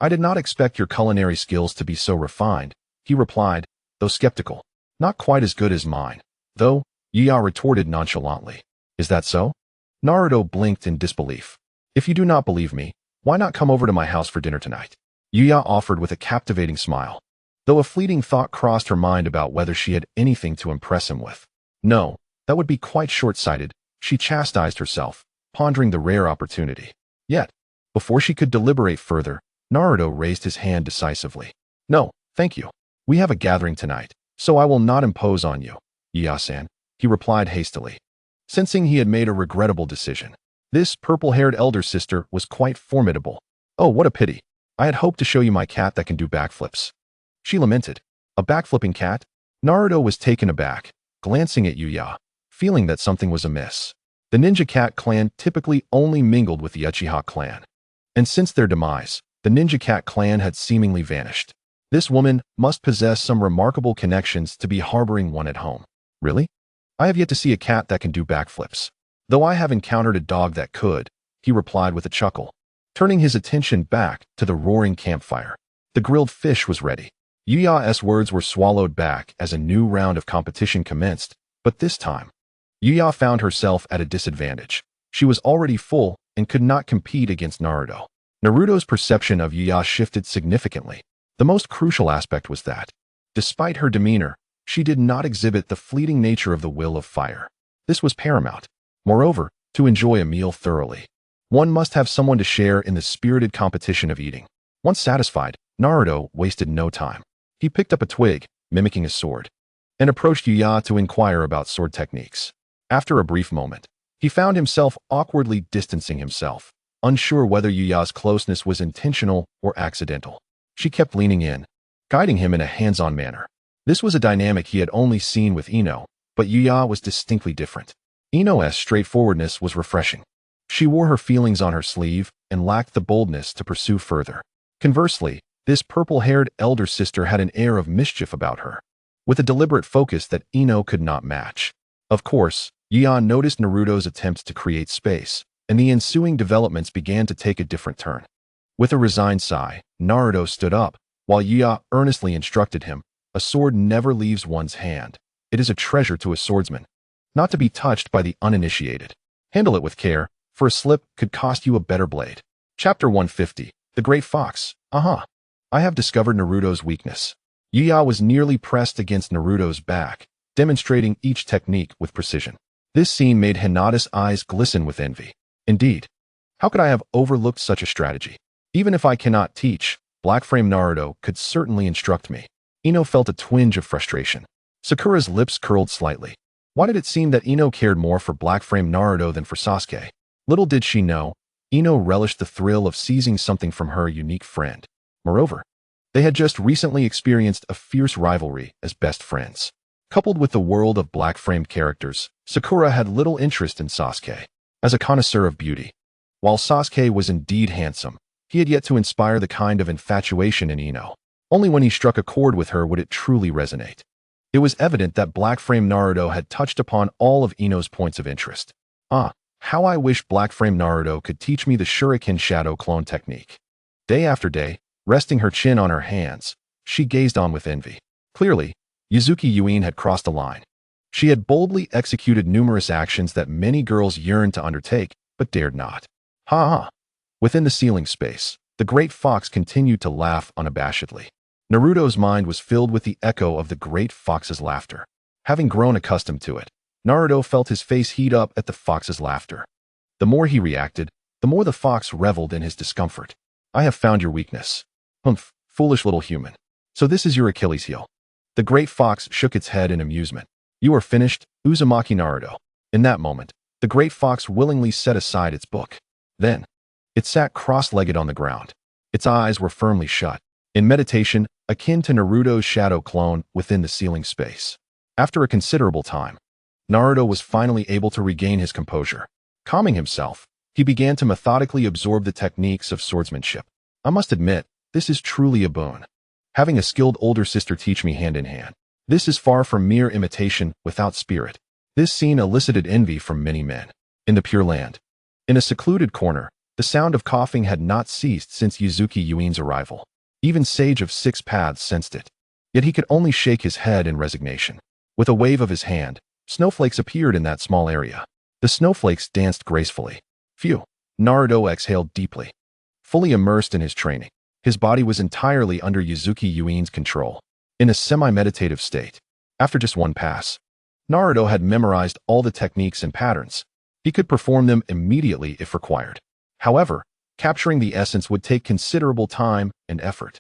I did not expect your culinary skills to be so refined, he replied, though skeptical. Not quite as good as mine, though, Yuya retorted nonchalantly. Is that so? Naruto blinked in disbelief. If you do not believe me, why not come over to my house for dinner tonight? Yuya offered with a captivating smile, though a fleeting thought crossed her mind about whether she had anything to impress him with. No, that would be quite short-sighted, she chastised herself, pondering the rare opportunity. Yet, before she could deliberate further, Naruto raised his hand decisively. No, thank you. We have a gathering tonight, so I will not impose on you, Yuya-san, he replied hastily, sensing he had made a regrettable decision. This purple-haired elder sister was quite formidable. Oh, what a pity. I had hoped to show you my cat that can do backflips. She lamented. A backflipping cat? Naruto was taken aback, glancing at Yuya, feeling that something was amiss. The Ninja Cat clan typically only mingled with the Uchiha clan, and since their demise, the Ninja Cat clan had seemingly vanished. This woman must possess some remarkable connections to be harboring one at home. Really? I have yet to see a cat that can do backflips. Though I have encountered a dog that could, he replied with a chuckle, turning his attention back to the roaring campfire. The grilled fish was ready. Yuya's words were swallowed back as a new round of competition commenced, but this time, Yuya found herself at a disadvantage. She was already full and could not compete against Naruto. Naruto's perception of Yuya shifted significantly. The most crucial aspect was that, despite her demeanor, she did not exhibit the fleeting nature of the will of fire. This was paramount. Moreover, to enjoy a meal thoroughly, one must have someone to share in the spirited competition of eating. Once satisfied, Naruto wasted no time. He picked up a twig, mimicking a sword, and approached Yuya to inquire about sword techniques. After a brief moment, he found himself awkwardly distancing himself, unsure whether Yuya's closeness was intentional or accidental. She kept leaning in, guiding him in a hands-on manner. This was a dynamic he had only seen with Ino, but Yuya was distinctly different. Ino's straightforwardness was refreshing. She wore her feelings on her sleeve and lacked the boldness to pursue further. Conversely, this purple-haired elder sister had an air of mischief about her, with a deliberate focus that Ino could not match. Of course, Yuya noticed Naruto's attempts to create space, and the ensuing developments began to take a different turn. With a resigned sigh, Naruto stood up, while Yuya earnestly instructed him, "A sword never leaves one's hand. It is a treasure to a swordsman, not to be touched by the uninitiated. Handle it with care, for a slip could cost you a better blade." Chapter 150. The Great Fox. I have discovered Naruto's weakness. Yuya was nearly pressed against Naruto's back, demonstrating each technique with precision. This scene made Hinata's eyes glisten with envy. Indeed, how could I have overlooked such a strategy? Even if I cannot teach, Black Frame Naruto could certainly instruct me. Ino felt a twinge of frustration. Sakura's lips curled slightly. Why did it seem that Ino cared more for Black Frame Naruto than for Sasuke? Little did she know, Ino relished the thrill of seizing something from her unique friend. Moreover, they had just recently experienced a fierce rivalry as best friends. Coupled with the world of black-framed characters, Sakura had little interest in Sasuke. As a connoisseur of beauty, while Sasuke was indeed handsome, he had yet to inspire the kind of infatuation in Ino. Only when he struck a chord with her would it truly resonate. It was evident that Black Frame Naruto had touched upon all of Ino's points of interest. How I wish Black Frame Naruto could teach me the Shuriken Shadow Clone technique. Day after day, resting her chin on her hands, she gazed on with envy. Clearly, Yuzuki Yuin had crossed a line. She had boldly executed numerous actions that many girls yearned to undertake, but dared not. Within the ceiling space, the Great Fox continued to laugh unabashedly. Naruto's mind was filled with the echo of the Great Fox's laughter. Having grown accustomed to it, Naruto felt his face heat up at the fox's laughter. The more he reacted, the more the fox reveled in his discomfort. "I have found your weakness. Humph, foolish little human. So this is your Achilles heel." The Great Fox shook its head in amusement. "You are finished, Uzumaki Naruto." In that moment, the Great Fox willingly set aside its book. Then, it sat cross-legged on the ground. Its eyes were firmly shut, in meditation akin to Naruto's shadow clone within the ceiling space. After a considerable time, Naruto was finally able to regain his composure. Calming himself, he began to methodically absorb the techniques of swordsmanship. I must admit, this is truly a boon. Having a skilled older sister teach me hand in hand. This is far from mere imitation without spirit. This scene elicited envy from many men. In the Pure Land, in a secluded corner, the sound of coughing had not ceased since Yuzuki Yuin's arrival. Even Sage of Six Paths sensed it. Yet he could only shake his head in resignation. With a wave of his hand, snowflakes appeared in that small area. The snowflakes danced gracefully. Phew! Naruto exhaled deeply. Fully immersed in his training, his body was entirely under Yuzuki Yuin's control. In a semi-meditative state, after just one pass, Naruto had memorized all the techniques and patterns. He could perform them immediately if required. However, capturing the essence would take considerable time and effort.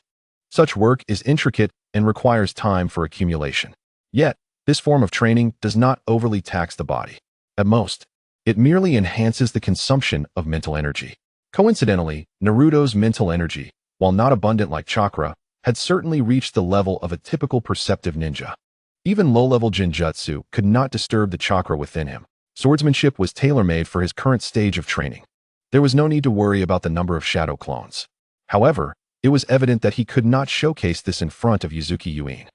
Such work is intricate and requires time for accumulation. Yet, this form of training does not overly tax the body. At most, it merely enhances the consumption of mental energy. Coincidentally, Naruto's mental energy, while not abundant like chakra, had certainly reached the level of a typical perceptive ninja. Even low-level genjutsu could not disturb the chakra within him. Swordsmanship was tailor-made for his current stage of training. There was no need to worry about the number of shadow clones. However, it was evident that he could not showcase this in front of Yuzuki Yuin.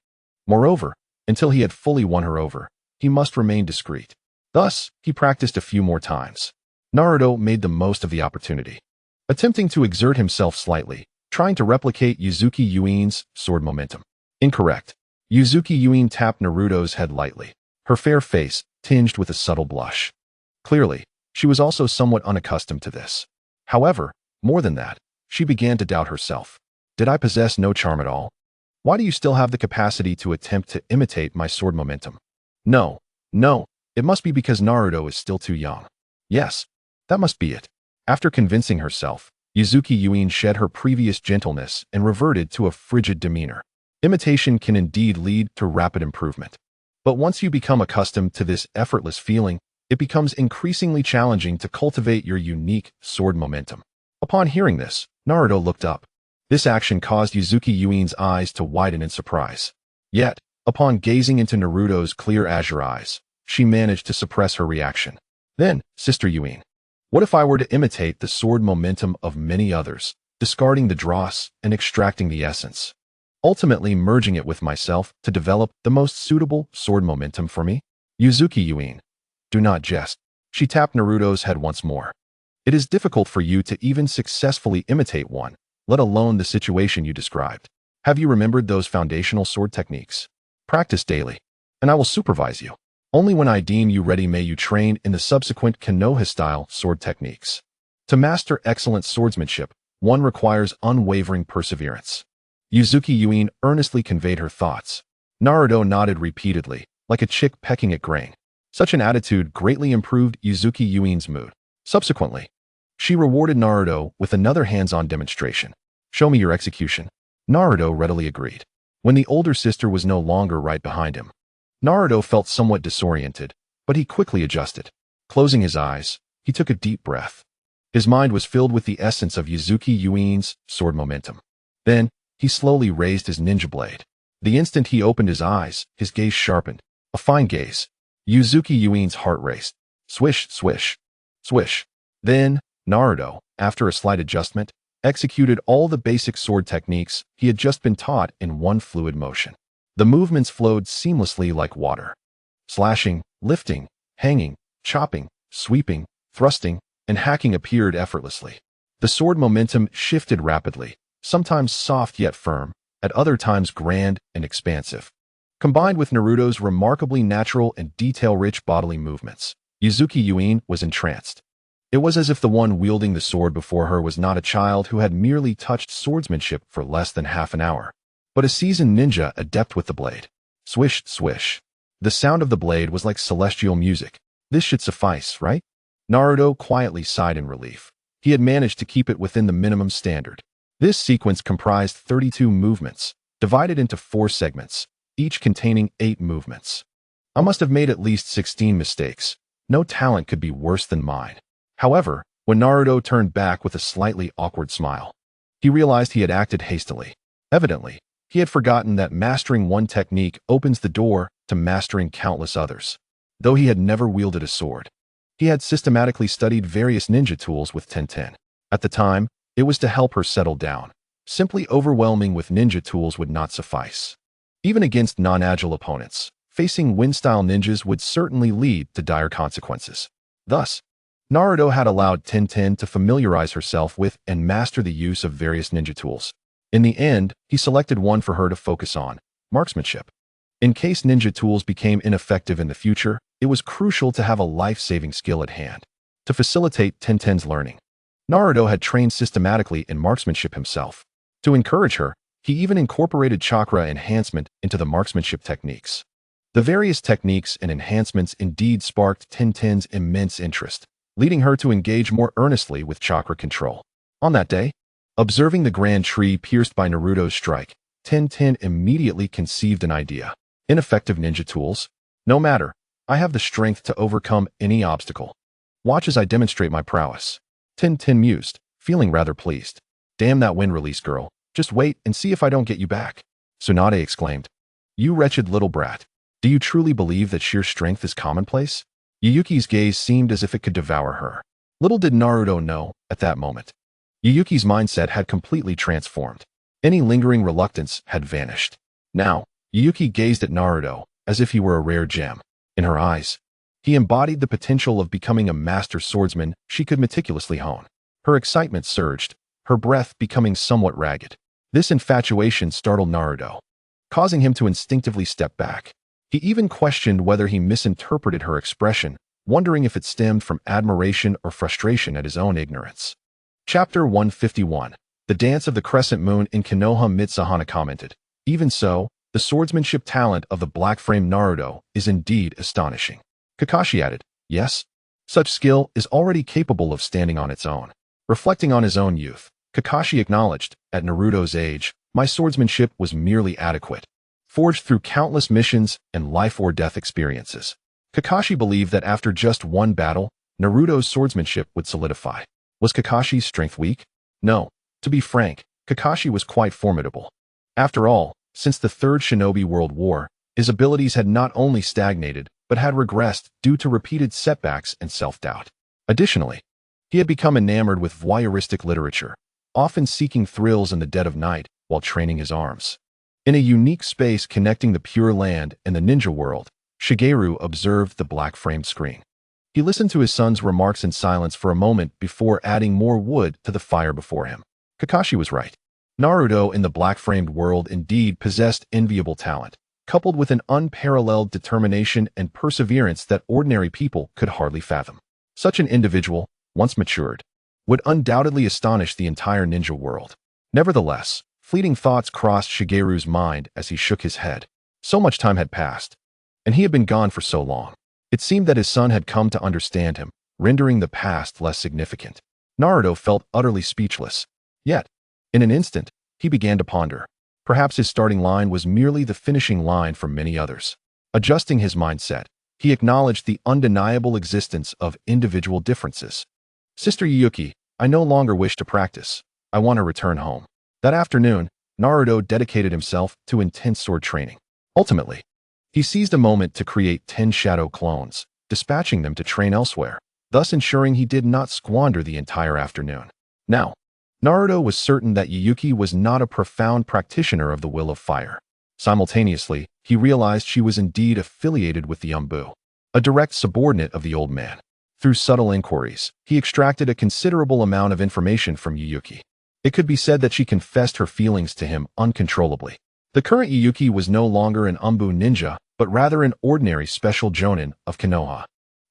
Moreover, until he had fully won her over, he must remain discreet. Thus, he practiced a few more times. Naruto made the most of the opportunity, attempting to exert himself slightly, trying to replicate Yuzuki Yuin's sword momentum. Incorrect. Yuzuki Yuin tapped Naruto's head lightly. Her fair face, tinged with a subtle blush. Clearly, she was also somewhat unaccustomed to this. However, more than that, she began to doubt herself. Did I possess no charm at all? Why do you still have the capacity to attempt to imitate my sword momentum? No, no, it must be because Naruto is still too young. Yes, that must be it. After convincing herself, Yuzuki Yuin shed her previous gentleness and reverted to a frigid demeanor. Imitation can indeed lead to rapid improvement. But once you become accustomed to this effortless feeling, it becomes increasingly challenging to cultivate your unique sword momentum. Upon hearing this, Naruto looked up. This action caused Yuzuki Yuin's eyes to widen in surprise. Yet, upon gazing into Naruto's clear azure eyes, she managed to suppress her reaction. Then, Sister Yuin, what if I were to imitate the sword momentum of many others, discarding the dross and extracting the essence, ultimately merging it with myself to develop the most suitable sword momentum for me? Yuzuki Yuin, do not jest. She tapped Naruto's head once more. It is difficult for you to even successfully imitate one, let alone the situation you described. Have you remembered those foundational sword techniques? Practice daily, and I will supervise you. Only when I deem you ready may you train in the subsequent Konoha-style sword techniques. To master excellent swordsmanship, one requires unwavering perseverance. Yuzuki Yuin earnestly conveyed her thoughts. Naruto nodded repeatedly, like a chick pecking at grain. Such an attitude greatly improved Yuzuki Yuin's mood. Subsequently, she rewarded Naruto with another hands-on demonstration. Show me your execution. Naruto readily agreed. When the older sister was no longer right behind him, Naruto felt somewhat disoriented, but he quickly adjusted. Closing his eyes, he took a deep breath. His mind was filled with the essence of Yuzuki Yuin's sword momentum. Then, he slowly raised his ninja blade. The instant he opened his eyes, his gaze sharpened. A fine gaze. Yuzuki Yuin's heart raced. Swish, swish, swish. Then, Naruto, after a slight adjustment, executed all the basic sword techniques he had just been taught in one fluid motion. The movements flowed seamlessly like water. Slashing, lifting, hanging, chopping, sweeping, thrusting, and hacking appeared effortlessly. The sword momentum shifted rapidly, sometimes soft yet firm, at other times grand and expansive. Combined with Naruto's remarkably natural and detail-rich bodily movements, Yuzuki Yuin was entranced. It was as if the one wielding the sword before her was not a child who had merely touched swordsmanship for less than half an hour, but a seasoned ninja adept with the blade. Swish, swish. The sound of the blade was like celestial music. This should suffice, right? Naruto quietly sighed in relief. He had managed to keep it within the minimum standard. This sequence comprised 32 movements, divided into 4 segments, each containing 8 movements. I must have made at least 16 mistakes. No talent could be worse than mine. However, when Naruto turned back with a slightly awkward smile, he realized he had acted hastily. Evidently, he had forgotten that mastering one technique opens the door to mastering countless others. Though he had never wielded a sword, he had systematically studied various ninja tools with Tenten. At the time, it was to help her settle down. Simply overwhelming with ninja tools would not suffice. Even against non-agile opponents, facing wind-style ninjas would certainly lead to dire consequences. Thus, Naruto had allowed Tenten to familiarize herself with and master the use of various ninja tools. In the end, he selected one for her to focus on: marksmanship. In case ninja tools became ineffective in the future, it was crucial to have a life-saving skill at hand. To facilitate Tenten's learning, Naruto had trained systematically in marksmanship himself. To encourage her, he even incorporated chakra enhancement into the marksmanship techniques. The various techniques and enhancements indeed sparked Tenten's immense interest, leading her to engage more earnestly with chakra control. On that day, observing the grand tree pierced by Naruto's strike, Tenten immediately conceived an idea. Ineffective ninja tools? No matter, I have the strength to overcome any obstacle. Watch as I demonstrate my prowess. Tenten mused, feeling rather pleased. Damn that wind release, girl. Just wait and see if I don't get you back. Tsunade exclaimed. You wretched little brat. Do you truly believe that sheer strength is commonplace? Yuyuki's gaze seemed as if it could devour her. Little did Naruto know, at that moment, Yuyuki's mindset had completely transformed. Any lingering reluctance had vanished. Now, Yuyuki gazed at Naruto as if he were a rare gem. In her eyes, he embodied the potential of becoming a master swordsman she could meticulously hone. Her excitement surged, her breath becoming somewhat ragged. This infatuation startled Naruto, causing him to instinctively step back. He even questioned whether he misinterpreted her expression, wondering if it stemmed from admiration or frustration at his own ignorance. Chapter 151. The Dance of the Crescent Moon in Konoha. Mitsuhana commented, "Even so, the swordsmanship talent of the black-framed Naruto is indeed astonishing." Kakashi added, "Yes, such skill is already capable of standing on its own." Reflecting on his own youth, Kakashi acknowledged, "At Naruto's age, my swordsmanship was merely adequate, forged through countless missions and life-or-death experiences." Kakashi believed that after just one battle, Naruto's swordsmanship would solidify. Was Kakashi's strength weak? No. To be frank, Kakashi was quite formidable. After all, since the Third Shinobi World War, his abilities had not only stagnated, but had regressed due to repeated setbacks and self-doubt. Additionally, he had become enamored with voyeuristic literature, often seeking thrills in the dead of night while training his arms. In a unique space connecting the Pure Land and the ninja world, Shigeru observed the black-framed screen. He listened to his son's remarks in silence for a moment before adding more wood to the fire before him. Kakashi was right. Naruto in the black-framed world indeed possessed enviable talent, coupled with an unparalleled determination and perseverance that ordinary people could hardly fathom. Such an individual, once matured, would undoubtedly astonish the entire ninja world. Nevertheless, fleeting thoughts crossed Shigeru's mind as he shook his head. So much time had passed, and he had been gone for so long. It seemed that his son had come to understand him, rendering the past less significant. Naruto felt utterly speechless. Yet, in an instant, he began to ponder. Perhaps his starting line was merely the finishing line for many others. Adjusting his mindset, he acknowledged the undeniable existence of individual differences. "Sister Yuki, I no longer wish to practice. I want to return home." That afternoon, Naruto dedicated himself to intense sword training. Ultimately, he seized a moment to create 10 shadow clones, dispatching them to train elsewhere, thus ensuring he did not squander the entire afternoon. Now, Naruto was certain that Yuki was not a profound practitioner of the will of fire. Simultaneously, he realized she was indeed affiliated with the Umbu, a direct subordinate of the old man. Through subtle inquiries, he extracted a considerable amount of information from Yuki. It could be said that she confessed her feelings to him uncontrollably. The current Yuki was no longer an Umbu ninja, but rather an ordinary special jonin of Konoha.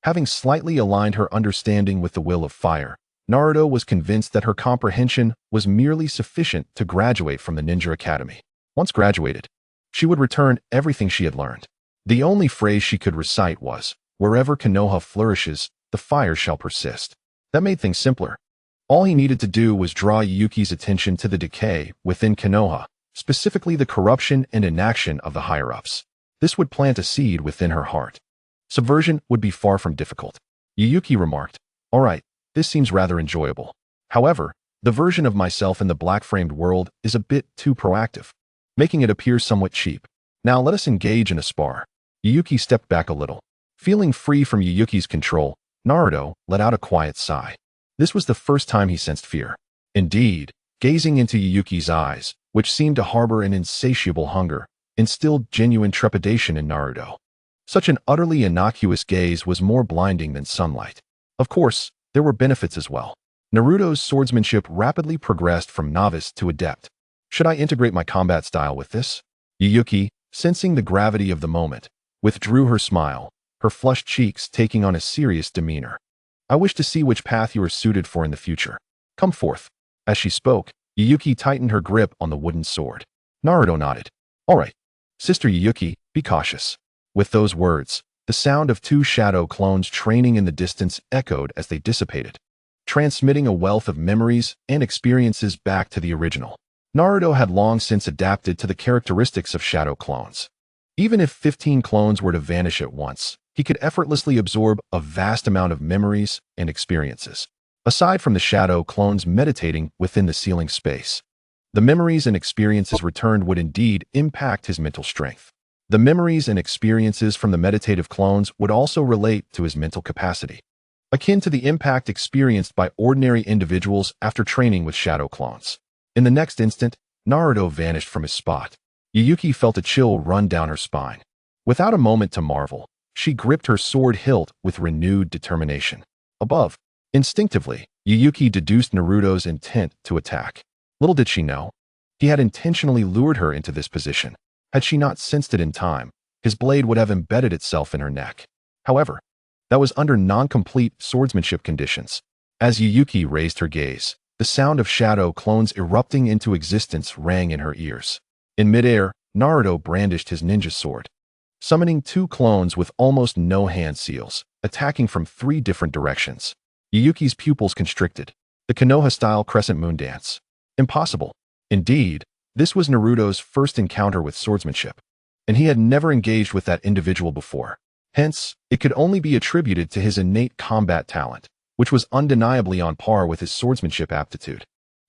Having slightly aligned her understanding with the will of fire, Naruto was convinced that her comprehension was merely sufficient to graduate from the Ninja Academy. Once graduated, she would return everything she had learned. The only phrase she could recite was, "Wherever Konoha flourishes, the fire shall persist." That made things simpler. All he needed to do was draw Yuki's attention to the decay within Konoha, specifically the corruption and inaction of the higher-ups. This would plant a seed within her heart. Subversion would be far from difficult. Yuki remarked, "All right, this seems rather enjoyable. However, the version of myself in the black-framed world is a bit too proactive, making it appear somewhat cheap. Now let us engage in a spar." Yuki stepped back a little. Feeling free from Yuki's control, Naruto let out a quiet sigh. This was the first time he sensed fear. Indeed, gazing into Yuki's eyes, which seemed to harbor an insatiable hunger, instilled genuine trepidation in Naruto. Such an utterly innocuous gaze was more blinding than sunlight. Of course, there were benefits as well. Naruto's swordsmanship rapidly progressed from novice to adept. Should I integrate my combat style with this? Yuki, sensing the gravity of the moment, withdrew her smile, her flushed cheeks taking on a serious demeanor. "I wish to see which path you are suited for in the future. Come forth." As she spoke, Yuki tightened her grip on the wooden sword. Naruto nodded. "All right. Sister Yuki, be cautious." With those words, the sound of 2 shadow clones training in the distance echoed as they dissipated, transmitting a wealth of memories and experiences back to the original. Naruto had long since adapted to the characteristics of shadow clones. Even if 15 clones were to vanish at once, he could effortlessly absorb a vast amount of memories and experiences. Aside from the shadow clones meditating within the ceiling space, the memories and experiences returned would indeed impact his mental strength. The memories and experiences from the meditative clones would also relate to his mental capacity, akin to the impact experienced by ordinary individuals after training with shadow clones. In the next instant, Naruto vanished from his spot. Yuki felt a chill run down her spine. Without a moment to marvel, she gripped her sword hilt with renewed determination. Above, instinctively, Yuki deduced Naruto's intent to attack. Little did she know, he had intentionally lured her into this position. Had she not sensed it in time, his blade would have embedded itself in her neck. However, that was under non-complete swordsmanship conditions. As Yuyuki raised her gaze, the sound of shadow clones erupting into existence rang in her ears. In midair, Naruto brandished his ninja sword, summoning 2 clones with almost no hand seals, attacking from 3 different directions. Yuyuki's pupils constricted. The Konoha-style crescent moon dance. Impossible. Indeed, this was Naruto's first encounter with swordsmanship, and he had never engaged with that individual before. Hence, it could only be attributed to his innate combat talent, which was undeniably on par with his swordsmanship aptitude.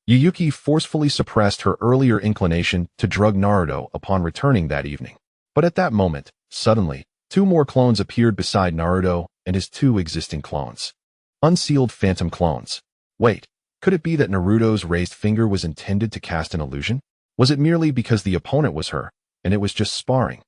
Yuyuki forcefully suppressed her earlier inclination to drug Naruto upon returning that evening. But at that moment, suddenly, 2 more clones appeared beside Naruto and his 2 existing clones. Unsealed phantom clones. Wait, could it be that Naruto's raised finger was intended to cast an illusion? Was it merely because the opponent was her, and it was just sparring,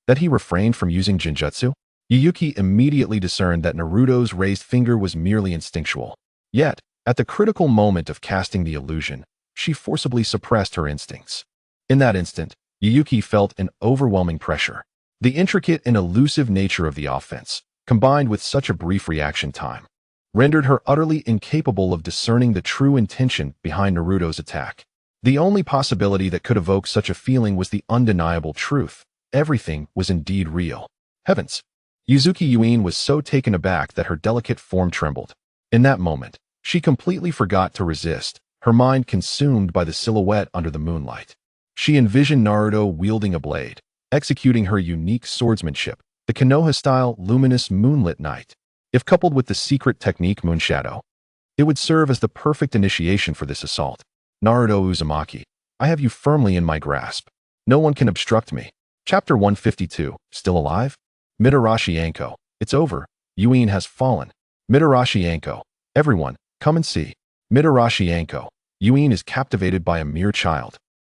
that he refrained from using Jinjutsu? Yuyuki immediately discerned that Naruto's raised finger was merely instinctual. Yet, at the critical moment of casting the illusion, she forcibly suppressed her instincts. In that instant, Yuyuki felt an overwhelming pressure. The intricate and elusive nature of the offense, combined with such a brief reaction time, rendered her utterly incapable of discerning the true intention behind Naruto's attack. The only possibility that could evoke such a feeling was the undeniable truth. Everything was indeed real. Heavens! Yuzuki Yuin was so taken aback that her delicate form trembled. In that moment, she completely forgot to resist, her mind consumed by the silhouette under the moonlight. She envisioned Naruto wielding a blade, executing her unique swordsmanship, the Konoha-style luminous moonlit night. If coupled with the secret technique Moonshadow, it would serve as the perfect initiation for this assault. Naruto Uzumaki, I have you firmly in my grasp. No one can obstruct me. Chapter 152, Still Alive? Mitarashi Anko, it's over. Yuin has fallen. Mitarashi Anko, everyone, come and see. Mitarashi Anko, Yuin is captivated by a mere child.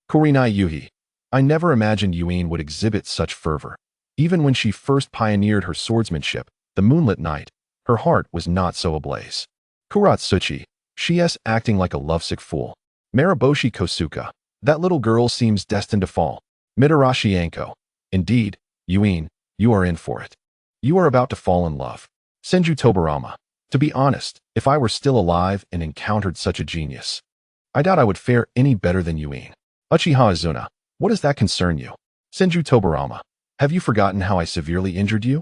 Kurinai Yuhi, I never imagined Yuin would exhibit such fervor. Even when she first pioneered her swordsmanship, the moonlit night, her heart was not so ablaze. Kuratsuchi, she's acting like a lovesick fool. Mariboshi Kosuka, that little girl seems destined to fall. Mitarashi Anko, indeed, Yuin, you are in for it. You are about to fall in love. Senju Tobirama, to be honest, if I were still alive and encountered such a genius, I doubt I would fare any better than Yuin. Uchiha Azuna, what does that concern you? Senju Tobirama, have you forgotten how I severely injured you?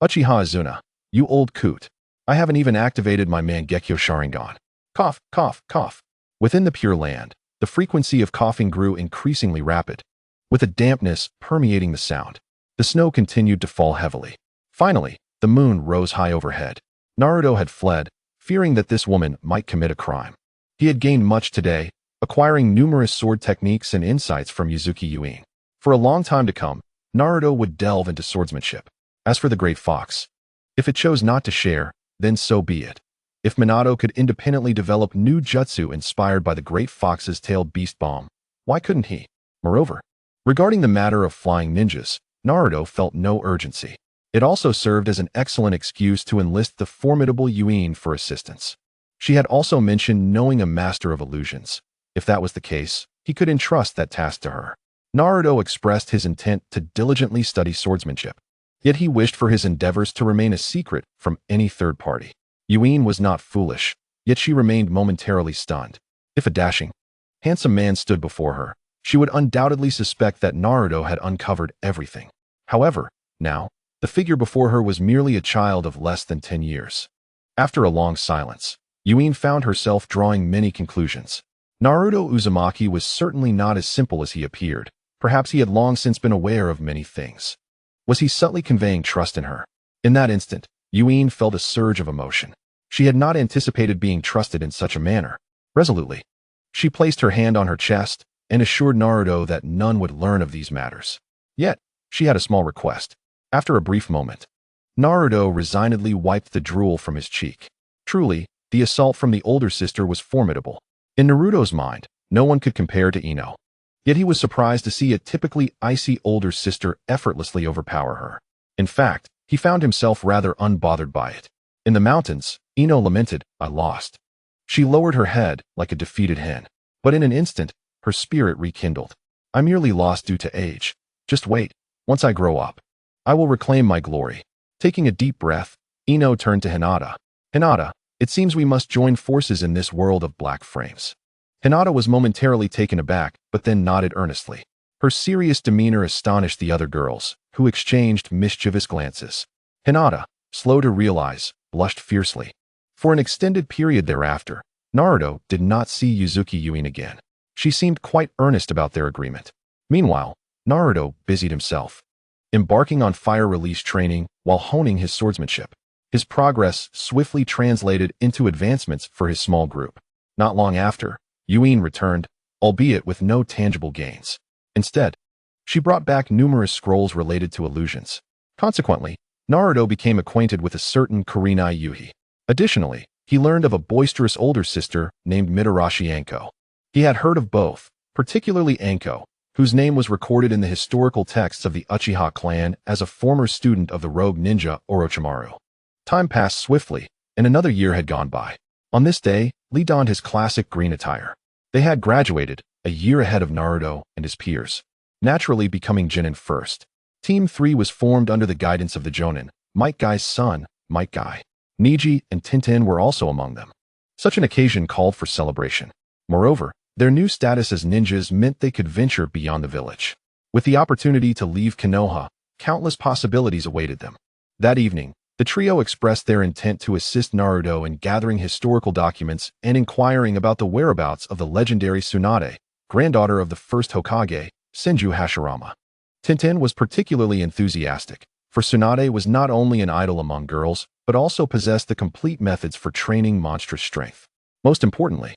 Uchiha Azuna, you old coot. I haven't even activated my Mangekyo Sharingan. Cough, cough, cough. Within the Pure Land, the frequency of coughing grew increasingly rapid, with a dampness permeating the sound. The snow continued to fall heavily. Finally, the moon rose high overhead. Naruto had fled, fearing that this woman might commit a crime. He had gained much today, acquiring numerous sword techniques and insights from Yuzuki Yuin. For a long time to come, Naruto would delve into swordsmanship. As for the Great Fox, if it chose not to share, then so be it. If Minato could independently develop new jutsu inspired by the Great Fox's tailed beast bomb, why couldn't he? Moreover, regarding the matter of flying ninjas, Naruto felt no urgency. It also served as an excellent excuse to enlist the formidable Yuin for assistance. She had also mentioned knowing a master of illusions. If that was the case, he could entrust that task to her. Naruto expressed his intent to diligently study swordsmanship, yet he wished for his endeavors to remain a secret from any third party. Yuin was not foolish, yet she remained momentarily stunned. If a dashing, handsome man stood before her, she would undoubtedly suspect that Naruto had uncovered everything. However, now, the figure before her was merely a child of less than 10 years. After a long silence, Yuin found herself drawing many conclusions. Naruto Uzumaki was certainly not as simple as he appeared. Perhaps he had long since been aware of many things. Was he subtly conveying trust in her? In that instant, Yuin felt a surge of emotion. She had not anticipated being trusted in such a manner. Resolutely, she placed her hand on her chest and assured Naruto that none would learn of these matters. Yet, she had a small request. After a brief moment, Naruto resignedly wiped the drool from his cheek. Truly, the assault from the older sister was formidable. In Naruto's mind, no one could compare to Ino. Yet he was surprised to see a typically icy older sister effortlessly overpower her. In fact, he found himself rather unbothered by it. In the mountains, Ino lamented, "I lost." She lowered her head like a defeated hen, but in an instant, her spirit rekindled. "I merely lost due to age. Just wait, once I grow up, I will reclaim my glory. Taking a deep breath, Ino turned to Hinata. Hinata, it seems we must join forces in this world of black frames. Hinata was momentarily taken aback, but then nodded earnestly. Her serious demeanor astonished the other girls, who exchanged mischievous glances. Hinata, slow to realize, blushed fiercely. For an extended period thereafter, Naruto did not see Yuzuki Yuin again. She seemed quite earnest about their agreement. Meanwhile, Naruto busied himself, embarking on fire release training while honing his swordsmanship. His progress swiftly translated into advancements for his small group. Not long after, Yuin returned, albeit with no tangible gains. Instead, she brought back numerous scrolls related to illusions. Consequently, Naruto became acquainted with a certain Kurinai Yuhi. Additionally, he learned of a boisterous older sister named Mitarashi Anko. He had heard of both, particularly Anko, whose name was recorded in the historical texts of the Uchiha clan as a former student of the rogue ninja Orochimaru. Time passed swiftly, and another year had gone by. On this day, Lee donned his classic green attire. They had graduated, a year ahead of Naruto and his peers, naturally becoming Jonin first. Team 3 was formed under the guidance of the Jonin, Might Guy's son, Might Guy. Niji and Tintin were also among them. Such an occasion called for celebration. Moreover, their new status as ninjas meant they could venture beyond the village. With the opportunity to leave Konoha, countless possibilities awaited them. That evening, the trio expressed their intent to assist Naruto in gathering historical documents and inquiring about the whereabouts of the legendary Tsunade, granddaughter of the first Hokage, Senju Hashirama. Tintin was particularly enthusiastic, for Tsunade was not only an idol among girls, but also possessed the complete methods for training monstrous strength. Most importantly,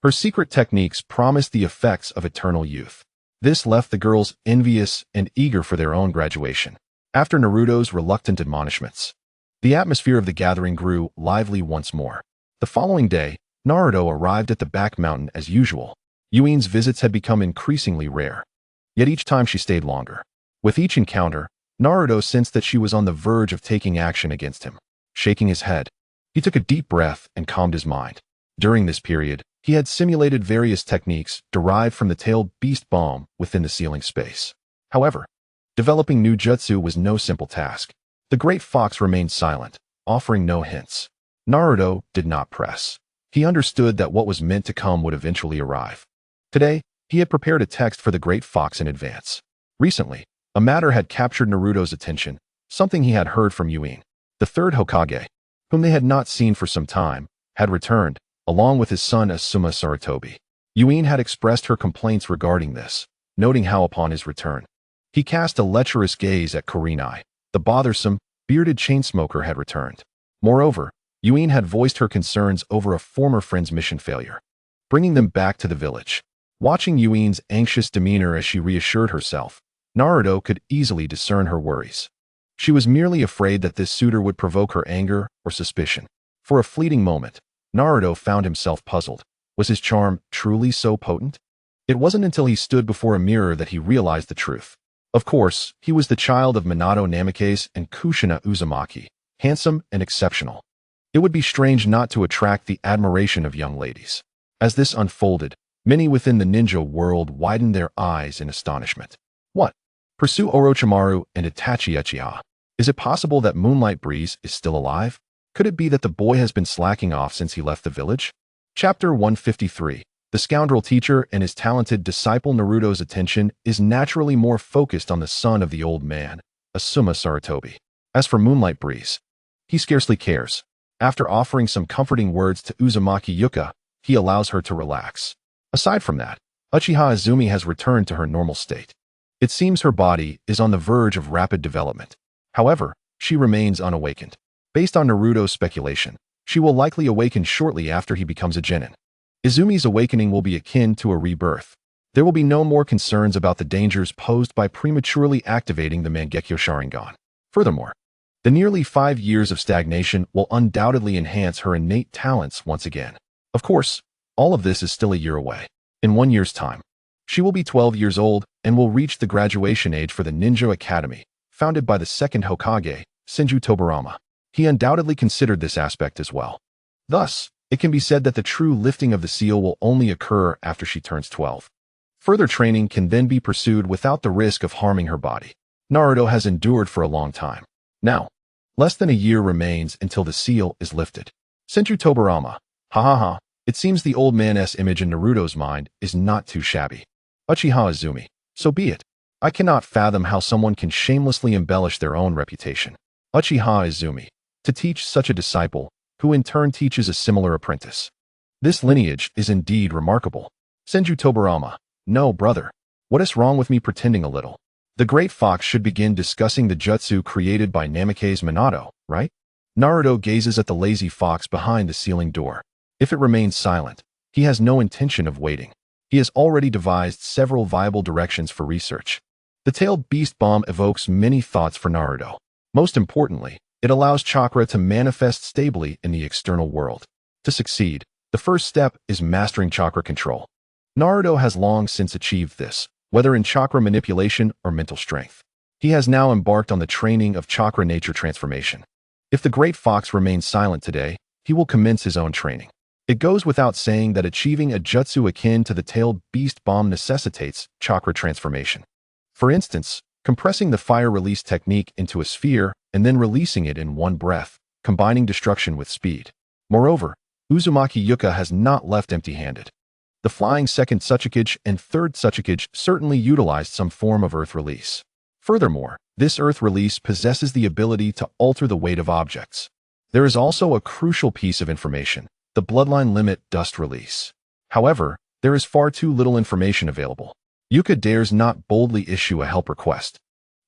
her secret techniques promised the effects of eternal youth. This left the girls envious and eager for their own graduation. After Naruto's reluctant admonishments, the atmosphere of the gathering grew lively once more. The following day, Naruto arrived at the back mountain as usual. Yuin's visits had become increasingly rare. Yet each time she stayed longer. With each encounter, Naruto sensed that she was on the verge of taking action against him. Shaking his head, he took a deep breath and calmed his mind. During this period, he had simulated various techniques derived from the tailed beast bomb within the ceiling space. However, developing new jutsu was no simple task. The great fox remained silent, offering no hints. Naruto did not press. He understood that what was meant to come would eventually arrive. Today, he had prepared a text for the great fox in advance. Recently, a matter had captured Naruto's attention, something he had heard from Yuin. The third Hokage, whom they had not seen for some time, had returned, along with his son Asuma Sarutobi. Yuin had expressed her complaints regarding this, noting how upon his return, he cast a lecherous gaze at Kurinai. The bothersome, bearded chain smoker had returned. Moreover, Yuin had voiced her concerns over a former friend's mission failure, bringing them back to the village. Watching Yuin's anxious demeanor as she reassured herself, Naruto could easily discern her worries. She was merely afraid that this suitor would provoke her anger or suspicion. For a fleeting moment, Naruto found himself puzzled. Was his charm truly so potent? It wasn't until he stood before a mirror that he realized the truth. Of course, he was the child of Minato Namikaze and Kushina Uzumaki, handsome and exceptional. It would be strange not to attract the admiration of young ladies. As this unfolded, many within the ninja world widened their eyes in astonishment. What? Pursue Orochimaru and Itachi Uchiha? Is it possible that Moonlight Breeze is still alive? Could it be that the boy has been slacking off since he left the village? Chapter 153. The scoundrel teacher and his talented disciple. Naruto's attention is naturally more focused on the son of the old man, Asuma Sarutobi. As for Moonlight Breeze, he scarcely cares. After offering some comforting words to Uzumaki Yuka, he allows her to relax. Aside from that, Uchiha Izumi has returned to her normal state. It seems her body is on the verge of rapid development. However, she remains unawakened. Based on Naruto's speculation, she will likely awaken shortly after he becomes a genin. Izumi's awakening will be akin to a rebirth. There will be no more concerns about the dangers posed by prematurely activating the Mangekyo Sharingan. Furthermore, the nearly 5 years of stagnation will undoubtedly enhance her innate talents once again. Of course, all of this is still a year away. In 1 year's time, she will be 12 years old and will reach the graduation age for the Ninja Academy, founded by the second Hokage, Senju Tobirama. He undoubtedly considered this aspect as well. Thus, it can be said that the true lifting of the seal will only occur after she turns 12. Further training can then be pursued without the risk of harming her body. Naruto has endured for a long time. Now, less than a year remains until the seal is lifted. Senju Tobirama. Ha ha ha. It seems the old man's image in Naruto's mind is not too shabby. Uchiha Izumi. So be it. I cannot fathom how someone can shamelessly embellish their own reputation. Uchiha Izumi. To teach such a disciple, who in turn teaches a similar apprentice. This lineage is indeed remarkable. Senju Tobirama. No, brother. What is wrong with me pretending a little? The great fox should begin discussing the jutsu created by Namikaze Minato, right? Naruto gazes at the lazy fox behind the ceiling door. If it remains silent, he has no intention of waiting. He has already devised several viable directions for research. The tailed beast bomb evokes many thoughts for Naruto. Most importantly, it allows chakra to manifest stably in the external world. To succeed, the first step is mastering chakra control. Naruto has long since achieved this, whether in chakra manipulation or mental strength. He has now embarked on the training of chakra nature transformation. If the great fox remains silent today, he will commence his own training. It goes without saying that achieving a jutsu akin to the tailed beast bomb necessitates chakra transformation. For instance, compressing the fire release technique into a sphere and then releasing it in one breath, combining destruction with speed. Moreover, Uzumaki Yuka has not left empty-handed. The flying second Tsuchikage and third Tsuchikage certainly utilized some form of earth release. Furthermore, this earth release possesses the ability to alter the weight of objects. There is also a crucial piece of information, the bloodline limit dust release. However, there is far too little information available. Yuka dares not boldly issue a help request,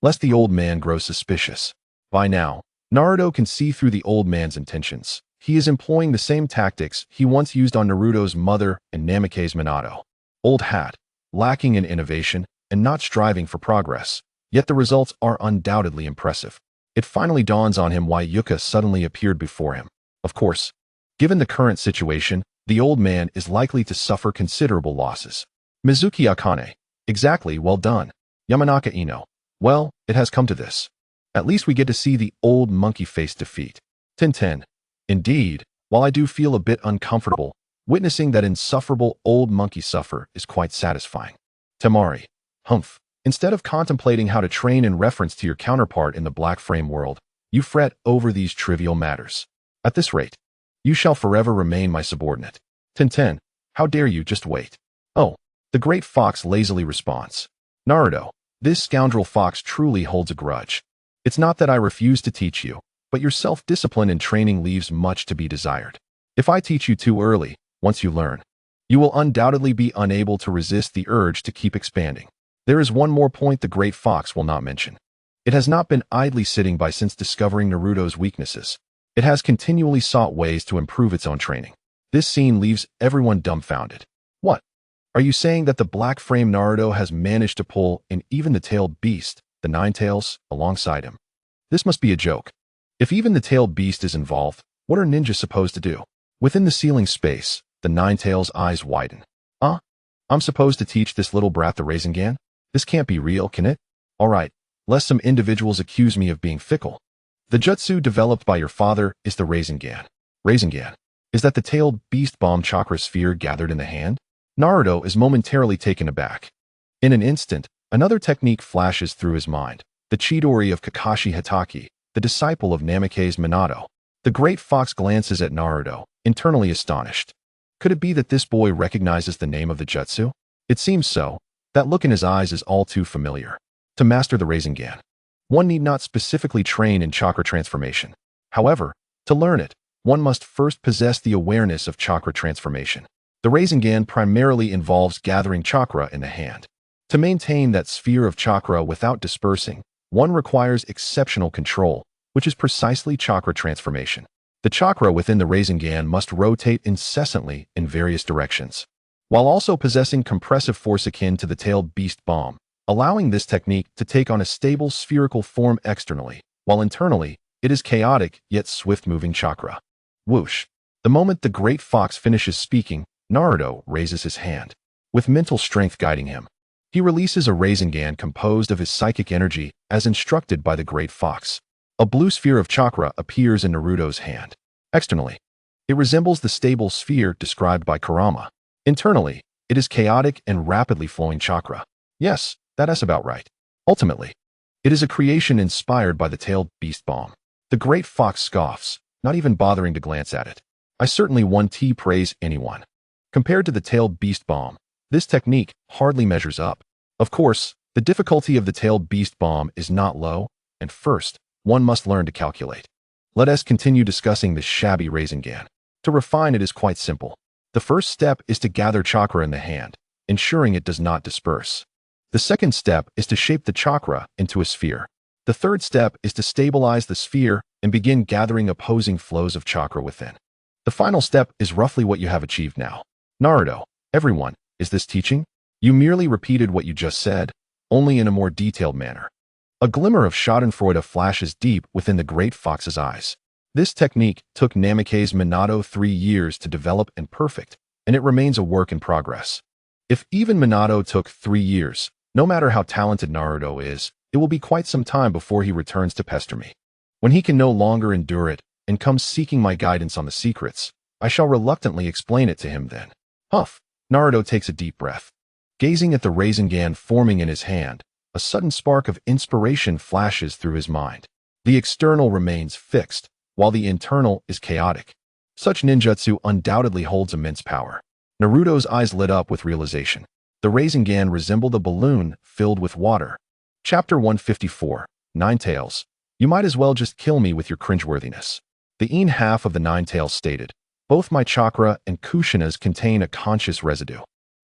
lest the old man grow suspicious. By now, Naruto can see through the old man's intentions. He is employing the same tactics he once used on Naruto's mother and Namikaze Minato. Old hat, lacking in innovation, and not striving for progress. Yet the results are undoubtedly impressive. It finally dawns on him why Yuka suddenly appeared before him. Of course, given the current situation, the old man is likely to suffer considerable losses. Mizuki Akane. Exactly, well done. Yamanaka Ino. Well, it has come to this. At least we get to see the old monkey face defeat. 10-10. Indeed, while I do feel a bit uncomfortable, witnessing that insufferable old monkey suffer is quite satisfying. Temari. Humph. Instead of contemplating how to train in reference to your counterpart in the black frame world, you fret over these trivial matters. At this rate, you shall forever remain my subordinate. 10-10. How dare you, just wait. Oh, the great fox lazily responds. Naruto, this scoundrel fox truly holds a grudge. It's not that I refuse to teach you, but your self-discipline and training leaves much to be desired. If I teach you too early, once you learn, you will undoubtedly be unable to resist the urge to keep expanding. There is one more point the great fox will not mention. It has not been idly sitting by since discovering Naruto's weaknesses. It has continually sought ways to improve its own training. This scene leaves everyone dumbfounded. What? Are you saying that the black frame Naruto has managed to pull in even the tailed beast, the Nine Tails, alongside him? This must be a joke. If even the tailed beast is involved, what are ninjas supposed to do? Within the ceiling space, the Nine Tails' eyes widen. I'm supposed to teach this little brat the Rasengan? This can't be real, can it? Alright, lest some individuals accuse me of being fickle. The jutsu developed by your father is the Rasengan. Rasengan. Is that the tailed beast bomb chakra sphere gathered in the hand? Naruto is momentarily taken aback. In an instant, another technique flashes through his mind, the Chidori of Kakashi Hatake, the disciple of Namikaze Minato. The great fox glances at Naruto, internally astonished. Could it be that this boy recognizes the name of the jutsu? It seems so. That look in his eyes is all too familiar. To master the Rasengan, one need not specifically train in chakra transformation. However, to learn it, one must first possess the awareness of chakra transformation. The Rasengan primarily involves gathering chakra in the hand. To maintain that sphere of chakra without dispersing, one requires exceptional control, which is precisely chakra transformation. The chakra within the Rasengan must rotate incessantly in various directions, while also possessing compressive force akin to the tailed beast bomb, allowing this technique to take on a stable spherical form externally, while internally, it is chaotic yet swift-moving chakra. Whoosh! The moment the great fox finishes speaking, Naruto raises his hand. With mental strength guiding him, he releases a Rasengan composed of his psychic energy as instructed by the great fox. A blue sphere of chakra appears in Naruto's hand. Externally, it resembles the stable sphere described by Kurama. Internally, it is chaotic and rapidly flowing chakra. Yes, that is about right. Ultimately, It is a creation inspired by the tailed beast bomb. The great fox scoffs, not even bothering to glance at it. I certainly won't praise anyone. Compared to the tailed beast bomb, this technique hardly measures up. Of course, the difficulty of the tailed beast bomb is not low, and first, one must learn to calculate. Let us continue discussing this shabby Rasengan. To refine it is quite simple. The first step is to gather chakra in the hand, ensuring it does not disperse. The second step is to shape the chakra into a sphere. The third step is to stabilize the sphere and begin gathering opposing flows of chakra within. The final step is roughly what you have achieved now. Naruto, everyone, is this teaching? You merely repeated what you just said, only in a more detailed manner. A glimmer of schadenfreude flashes deep within the great fox's eyes. This technique took Namake's Minato 3 years to develop and perfect, and it remains a work in progress. If even Minato took 3 years, no matter how talented Naruto is, it will be quite some time before he returns to pester me. When he can no longer endure it and comes seeking my guidance on the secrets, I shall reluctantly explain it to him then. Huff! Naruto takes a deep breath. Gazing at the Rasengan forming in his hand, a sudden spark of inspiration flashes through his mind. The external remains fixed, while the internal is chaotic. Such ninjutsu undoubtedly holds immense power. Naruto's eyes lit up with realization. The Rasengan resembled a balloon filled with water. Chapter 154, Nine Tails. You might as well just kill me with your cringeworthiness. The een half of the Nine Tails stated, both my chakra and Kushina's contain a conscious residue.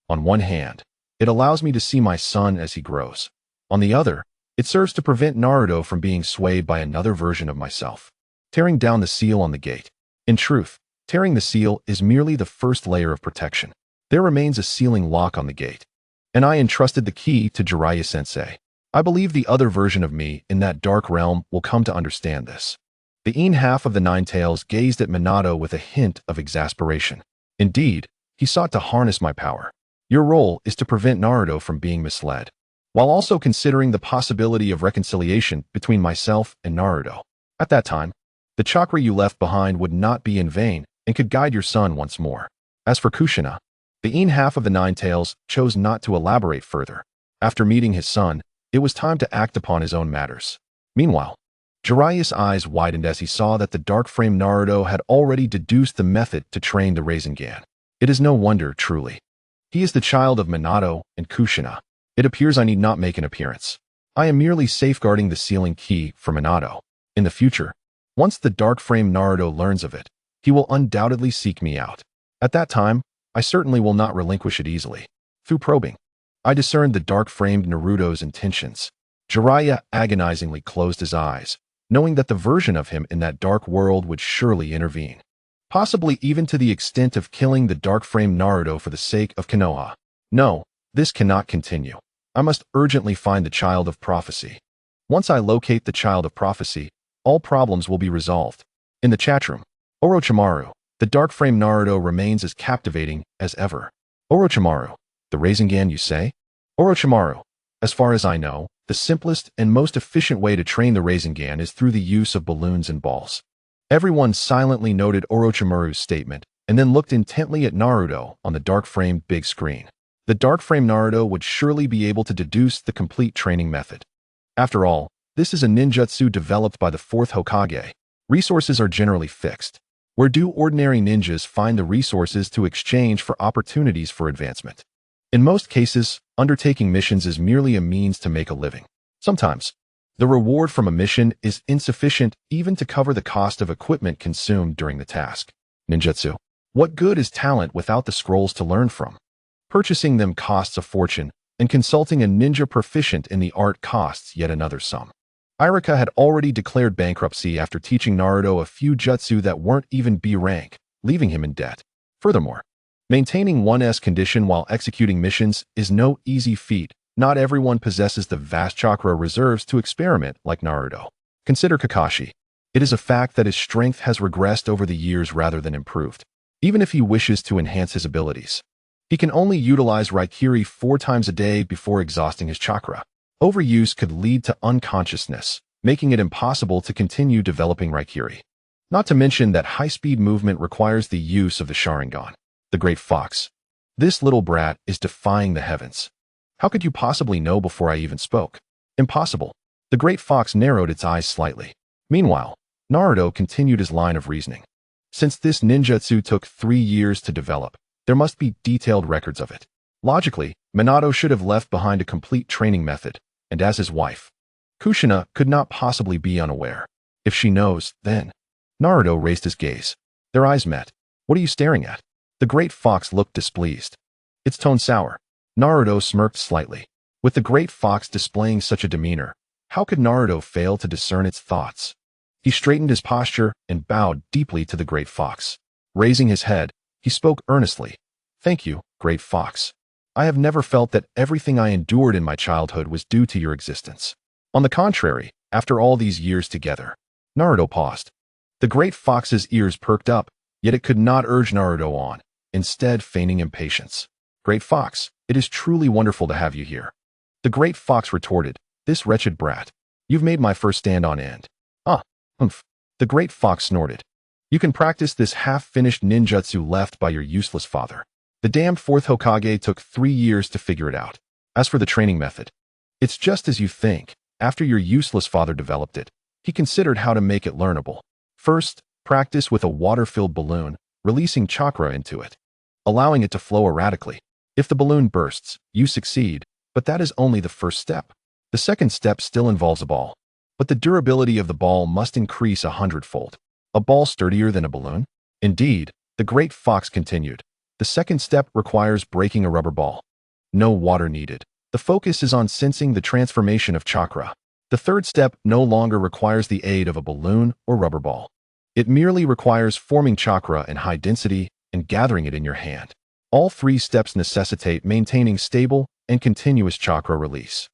On one hand, it allows me to see my son as he grows. On the other, it serves to prevent Naruto from being swayed by another version of myself. Tearing down the seal on the gate. In truth, tearing the seal is merely the first layer of protection. There remains a sealing lock on the gate. And I entrusted the key to Jiraiya-sensei. I believe the other version of me in that dark realm will come to understand this. The een half of the Nine Tails gazed at Minato with a hint of exasperation. Indeed, he sought to harness my power. Your role is to prevent Naruto from being misled, while also considering the possibility of reconciliation between myself and Naruto. At that time, the chakra you left behind would not be in vain and could guide your son once more. As for Kushina, the een half of the Nine Tails chose not to elaborate further. After meeting his son, it was time to act upon his own matters. Meanwhile, Jiraiya's eyes widened as he saw that the dark-framed Naruto had already deduced the method to train the Rasengan. It is no wonder, truly. He is the child of Minato and Kushina. It appears I need not make an appearance. I am merely safeguarding the sealing key for Minato. In the future, once the dark-framed Naruto learns of it, he will undoubtedly seek me out. At that time, I certainly will not relinquish it easily. Through probing, I discerned the dark-framed Naruto's intentions. Jiraiya agonizingly closed his eyes, knowing that the version of him in that dark world would surely intervene. Possibly even to the extent of killing the dark-framed Naruto for the sake of Konoha. No, this cannot continue. I must urgently find the Child of Prophecy. Once I locate the Child of Prophecy, all problems will be resolved. In the chatroom, Orochimaru, the dark-framed Naruto remains as captivating as ever. Orochimaru, the Rasengan you say? Orochimaru, as far as I know, the simplest and most efficient way to train the Rasengan is through the use of balloons and balls. Everyone silently noted Orochimaru's statement and then looked intently at Naruto on the dark-framed big screen. The dark-framed Naruto would surely be able to deduce the complete training method. After all, this is a ninjutsu developed by the Fourth Hokage. Resources are generally fixed. Where do ordinary ninjas find the resources to exchange for opportunities for advancement? In most cases, undertaking missions is merely a means to make a living. Sometimes, the reward from a mission is insufficient even to cover the cost of equipment consumed during the task. Ninjutsu. What good is talent without the scrolls to learn from? Purchasing them costs a fortune, and consulting a ninja proficient in the art costs yet another sum. Iruka had already declared bankruptcy after teaching Naruto a few jutsu that weren't even B rank, leaving him in debt. Furthermore, maintaining one's condition while executing missions is no easy feat. Not everyone possesses the vast chakra reserves to experiment like Naruto. Consider Kakashi. It is a fact that his strength has regressed over the years rather than improved. Even if he wishes to enhance his abilities, he can only utilize Raikiri 4 times a day before exhausting his chakra. Overuse could lead to unconsciousness, making it impossible to continue developing Raikiri. Not to mention that high-speed movement requires the use of the Sharingan. The Great Fox. This little brat is defying the heavens. How could you possibly know before I even spoke? Impossible. The great fox narrowed its eyes slightly. Meanwhile, Naruto continued his line of reasoning. Since this ninjutsu took 3 years to develop, there must be detailed records of it. Logically, Minato should have left behind a complete training method, and as his wife, Kushina could not possibly be unaware. If she knows, then… Naruto raised his gaze. Their eyes met. What are you staring at? The great fox looked displeased. Its tone sour. Naruto smirked slightly. With the great fox displaying such a demeanor, how could Naruto fail to discern its thoughts? He straightened his posture and bowed deeply to the great fox. Raising his head, he spoke earnestly. Thank you, great fox. I have never felt that everything I endured in my childhood was due to your existence. On the contrary, after all these years together… Naruto paused. The great fox's ears perked up, yet it could not urge Naruto on, instead feigning impatience. Great fox, it is truly wonderful to have you here. The great fox retorted, this wretched brat. You've made my first stand on end. Humph. The great fox snorted. You can practice this half-finished ninjutsu left by your useless father. The damned fourth Hokage took 3 years to figure it out. As for the training method, it's just as you think. After your useless father developed it, he considered how to make it learnable. First, practice with a water-filled balloon, releasing chakra into it, allowing it to flow erratically. If the balloon bursts, you succeed, but that is only the first step. The second step still involves a ball, but the durability of the ball must increase 100-fold. A ball sturdier than a balloon? Indeed, the great fox continued. The second step requires breaking a rubber ball. No water needed. The focus is on sensing the transformation of chakra. The third step no longer requires the aid of a balloon or rubber ball. It merely requires forming chakra in high density and gathering it in your hand. All 3 steps necessitate maintaining stable and continuous chakra release.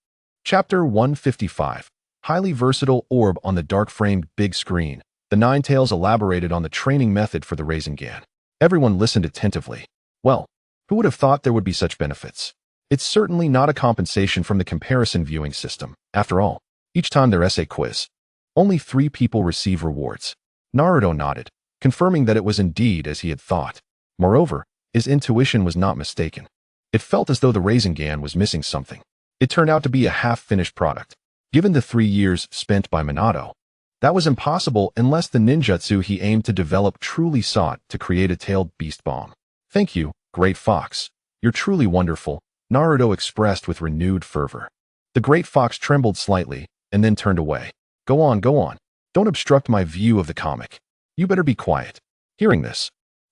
Chapter 155. Highly versatile orb on the dark-framed big screen. The Nine Tails elaborated on the training method for the Rasengan. Everyone listened attentively. Well, who would have thought there would be such benefits? It's certainly not a compensation from the comparison viewing system. After all, each time their essay quiz, only 3 people receive rewards. Naruto nodded, confirming that it was indeed as he had thought. Moreover, his intuition was not mistaken. It felt as though the Rasengan was missing something. It turned out to be a half-finished product. Given the 3 years spent by Minato, that was impossible unless the ninjutsu he aimed to develop truly sought to create a tailed beast bomb. Thank you, great fox. You're truly wonderful, Naruto expressed with renewed fervor. The great fox trembled slightly and then turned away. Go on, go on. Don't obstruct my view of the comic. You better be quiet. Hearing this,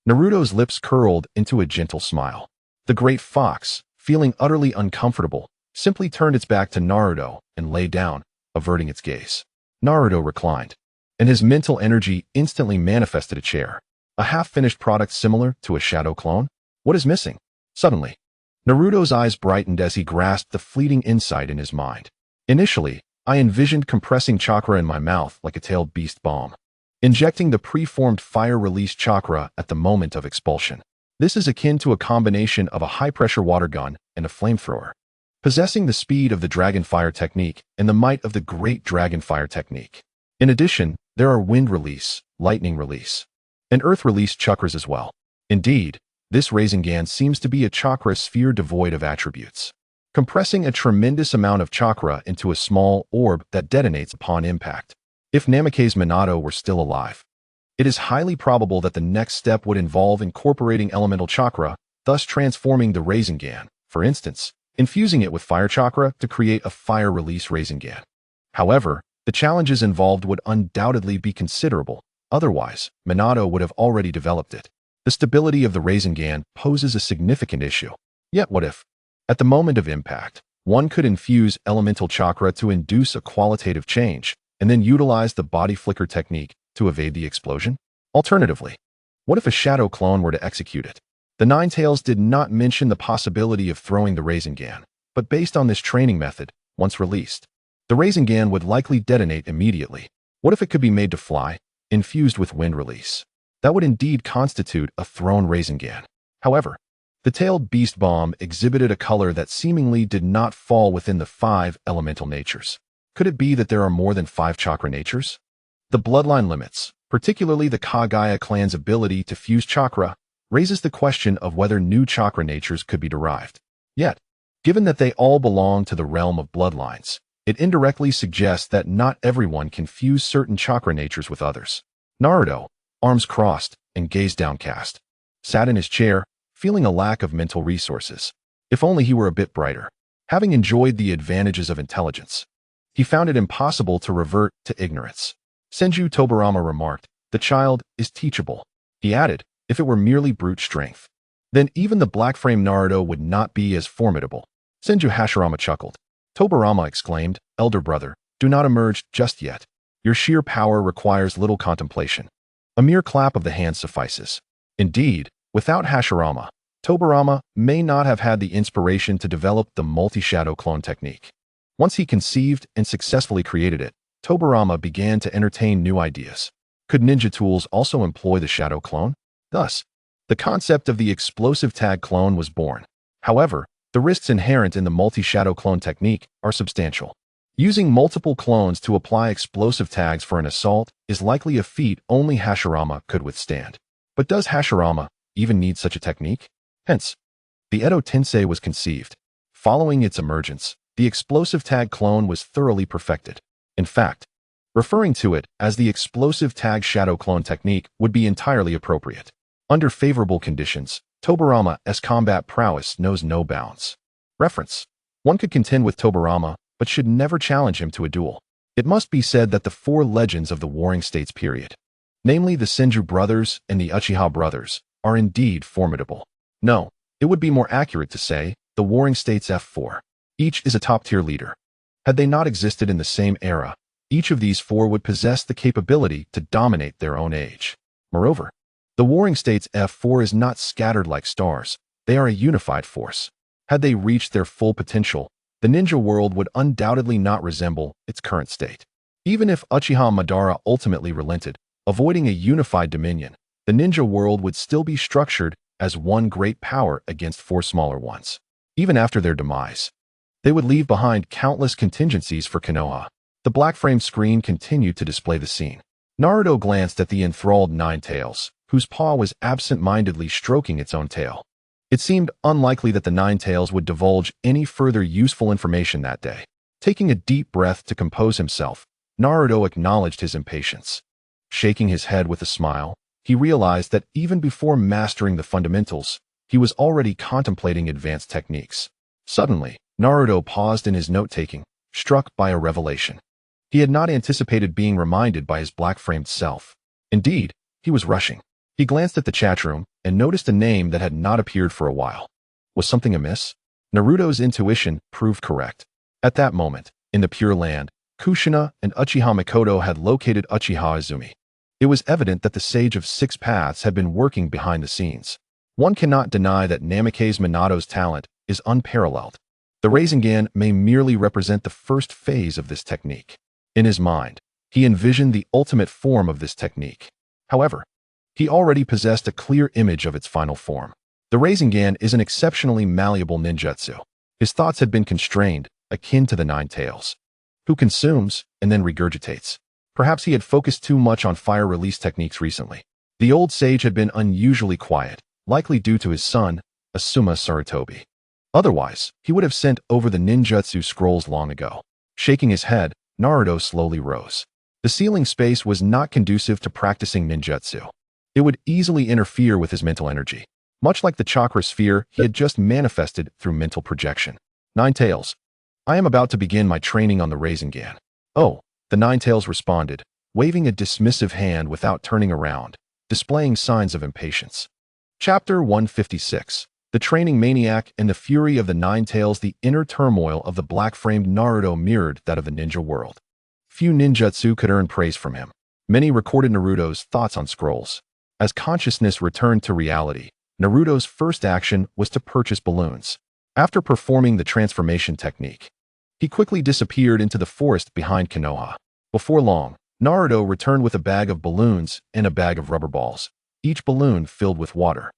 Naruto's lips curled into a gentle smile. The great fox, feeling utterly uncomfortable, simply turned its back to Naruto and lay down, averting its gaze. Naruto reclined, and his mental energy instantly manifested a chair. A half-finished product similar to a shadow clone? What is missing? Suddenly, Naruto's eyes brightened as he grasped the fleeting insight in his mind. Initially, I envisioned compressing chakra in my mouth like a tailed beast bomb, injecting the preformed fire-release chakra at the moment of expulsion. This is akin to a combination of a high-pressure water gun and a flamethrower, possessing the speed of the dragon fire technique and the might of the great dragon fire technique. In addition, there are wind release, lightning release, and earth release chakras as well. Indeed, this Rasengan seems to be a chakra sphere devoid of attributes, compressing a tremendous amount of chakra into a small orb that detonates upon impact. If Namake's Minato were still alive, it is highly probable that the next step would involve incorporating elemental chakra, thus transforming the Rasengan, for instance, infusing it with fire chakra to create a fire-release Rasengan. However, the challenges involved would undoubtedly be considerable. Otherwise, Minato would have already developed it. The stability of the Rasengan poses a significant issue. Yet what if, at the moment of impact, one could infuse elemental chakra to induce a qualitative change, and then utilize the body flicker technique to evade the explosion? Alternatively, what if a shadow clone were to execute it? The Nine Tails did not mention the possibility of throwing the Rasengan, but based on this training method, once released, the Rasengan would likely detonate immediately. What if it could be made to fly, infused with wind release? That would indeed constitute a thrown Rasengan. However, the tailed beast bomb exhibited a color that seemingly did not fall within the 5 elemental natures. Could it be that there are more than 5 chakra natures? The bloodline limits, particularly the Kagaya clan's ability to fuse chakra, raises the question of whether new chakra natures could be derived. Yet, given that they all belong to the realm of bloodlines, It indirectly suggests that not everyone can fuse certain chakra natures with others. Naruto, arms crossed and gaze downcast, sat in his chair, feeling a lack of mental resources. If only he were a bit brighter. Having enjoyed the advantages of intelligence, he found it impossible to revert to ignorance. Senju Tobirama remarked, "The child is teachable." He added, "If it were merely brute strength, then even the black-frame Naruto would not be as formidable." Senju Hashirama chuckled. Tobirama exclaimed, "Elder brother, do not emerge just yet. Your sheer power requires little contemplation. A mere clap of the hand suffices." Indeed, without Hashirama, Tobirama may not have had the inspiration to develop the multi-shadow clone technique. Once he conceived and successfully created it, Tobirama began to entertain new ideas. Could ninja tools also employ the shadow clone? Thus, the concept of the explosive tag clone was born. However, the risks inherent in the multi-shadow clone technique are substantial. Using multiple clones to apply explosive tags for an assault is likely a feat only Hashirama could withstand. But does Hashirama even need such a technique? Hence, the Edo Tensei was conceived. Following its emergence, the explosive tag clone was thoroughly perfected. In fact, referring to it as the explosive tag shadow clone technique would be entirely appropriate. Under favorable conditions, Tobirama's combat prowess knows no bounds. Reference: one could contend with Tobirama, but should never challenge him to a duel. It must be said that the four legends of the Warring States period, namely the Senju brothers and the Uchiha brothers, are indeed formidable. No, it would be more accurate to say the Warring States F4. Each is a top-tier leader. Had they not existed in the same era, each of these four would possess the capability to dominate their own age. Moreover, the Warring States F4 is not scattered like stars. They are a unified force. Had they reached their full potential, the ninja world would undoubtedly not resemble its current state. Even if Uchiha Madara ultimately relented, avoiding a unified dominion, the ninja world would still be structured as one great power against four smaller ones. Even after their demise, they would leave behind countless contingencies for Konoha. The black-frame screen continued to display the scene. Naruto glanced at the enthralled Nine Tails, whose paw was absent-mindedly stroking its own tail. It seemed unlikely that the Nine Tails would divulge any further useful information that day. Taking a deep breath to compose himself, Naruto acknowledged his impatience. Shaking his head with a smile, he realized that even before mastering the fundamentals, he was already contemplating advanced techniques. Suddenly, Naruto paused in his note-taking, struck by a revelation. He had not anticipated being reminded by his black-framed self. Indeed, he was rushing. He glanced at the chat room and noticed a name that had not appeared for a while. Was something amiss? Naruto's intuition proved correct. At that moment, in the Pure Land, Kushina and Uchiha Mikoto had located Uchiha Izumi. It was evident that the Sage of Six Paths had been working behind the scenes. One cannot deny that Namake's Minato's talent is unparalleled. The Rasengan may merely represent the first phase of this technique. In his mind, he envisioned the ultimate form of this technique. However, he already possessed a clear image of its final form. The Rasengan is an exceptionally malleable ninjutsu. His thoughts had been constrained, akin to the Nine Tails, who consumes and then regurgitates. Perhaps he had focused too much on fire release techniques recently. The old sage had been unusually quiet, likely due to his son, Asuma Sarutobi. Otherwise, he would have sent over the ninjutsu scrolls long ago. Shaking his head, Naruto slowly rose. The ceiling space was not conducive to practicing ninjutsu. It would easily interfere with his mental energy, much like the chakra sphere he had just manifested through mental projection. Nine Tails, I am about to begin my training on the Rasengan. Oh, the Nine Tails responded, waving a dismissive hand without turning around, displaying signs of impatience. Chapter 156. The Training Maniac and the Fury of the Nine Tails. The inner turmoil of the black-framed Naruto mirrored that of the ninja world. Few ninjutsu could earn praise from him. Many recorded Naruto's thoughts on scrolls. As consciousness returned to reality, Naruto's first action was to purchase balloons. After performing the transformation technique, he quickly disappeared into the forest behind Konoha. Before long, Naruto returned with a bag of balloons and a bag of rubber balls, each balloon filled with water.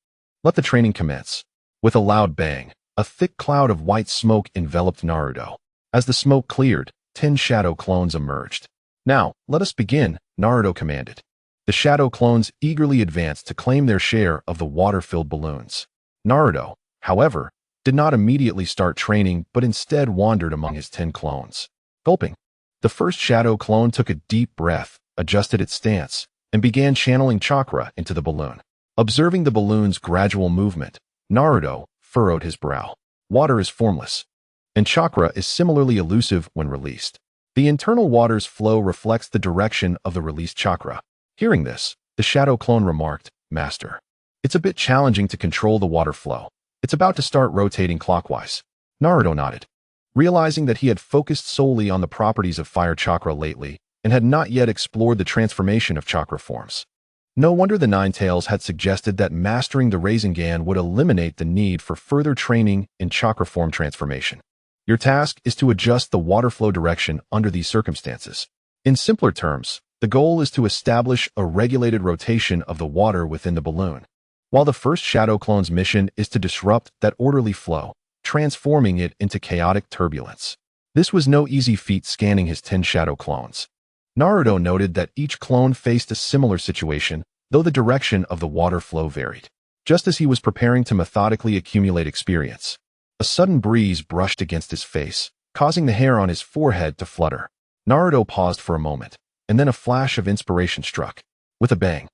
Let the training commence. With a loud bang, a thick cloud of white smoke enveloped Naruto. As the smoke cleared, 10 shadow clones emerged. Now, let us begin, Naruto commanded. The shadow clones eagerly advanced to claim their share of the water-filled balloons. Naruto, however, did not immediately start training but instead wandered among his 10 clones. Gulping. The first shadow clone took a deep breath, adjusted its stance, and began channeling chakra into the balloon. Observing the balloon's gradual movement, Naruto furrowed his brow. Water is formless, and chakra is similarly elusive when released. The internal water's flow reflects the direction of the released chakra. Hearing this, the shadow clone remarked, "Master, it's a bit challenging to control the water flow. It's about to start rotating clockwise." Naruto nodded, realizing that he had focused solely on the properties of fire chakra lately and had not yet explored the transformation of chakra forms. No wonder the Nine Tails had suggested that mastering the Rasengan would eliminate the need for further training in chakra form transformation. Your task is to adjust the water flow direction under these circumstances. In simpler terms, the goal is to establish a regulated rotation of the water within the balloon, while the first shadow clone's mission is to disrupt that orderly flow, transforming it into chaotic turbulence. This was no easy feat. Scanning his 10 shadow clones, Naruto noted that each clone faced a similar situation, though the direction of the water flow varied. Just as he was preparing to methodically accumulate experience, a sudden breeze brushed against his face, causing the hair on his forehead to flutter. Naruto paused for a moment, and then a flash of inspiration struck. With a bang,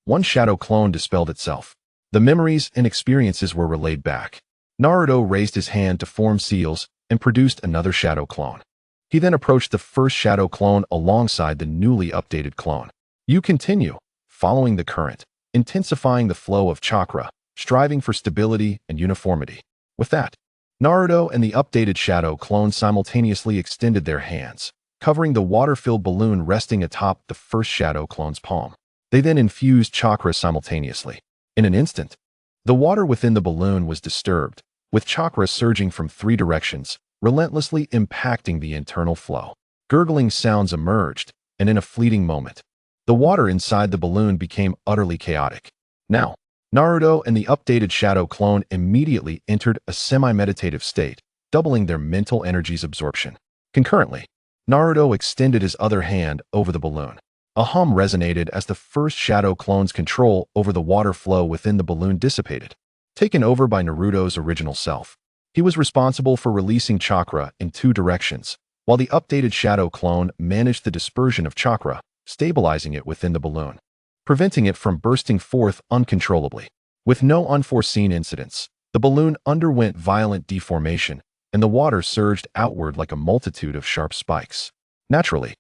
one shadow clone dispelled itself. The memories and experiences were relayed back. Naruto raised his hand to form seals and produced another shadow clone. He then approached the first shadow clone alongside the newly updated clone. You continue, following the current, intensifying the flow of chakra, striving for stability and uniformity. With that, Naruto and the updated shadow clone simultaneously extended their hands, covering the water-filled balloon resting atop the first shadow clone's palm. They then infused chakra simultaneously. In an instant, the water within the balloon was disturbed, with chakra surging from 3 directions, relentlessly impacting the internal flow. Gurgling sounds emerged, and in a fleeting moment, the water inside the balloon became utterly chaotic. Now, Naruto and the updated shadow clone immediately entered a semi-meditative state, doubling their mental energy's absorption. Concurrently, Naruto extended his other hand over the balloon. A hum resonated as the first shadow clone's control over the water flow within the balloon dissipated. Taken over by Naruto's original self, he was responsible for releasing chakra in 2 directions, while the updated shadow clone managed the dispersion of chakra, stabilizing it within the balloon, preventing it from bursting forth uncontrollably. With no unforeseen incidents, the balloon underwent violent deformation, and the water surged outward like a multitude of sharp spikes. Naturally,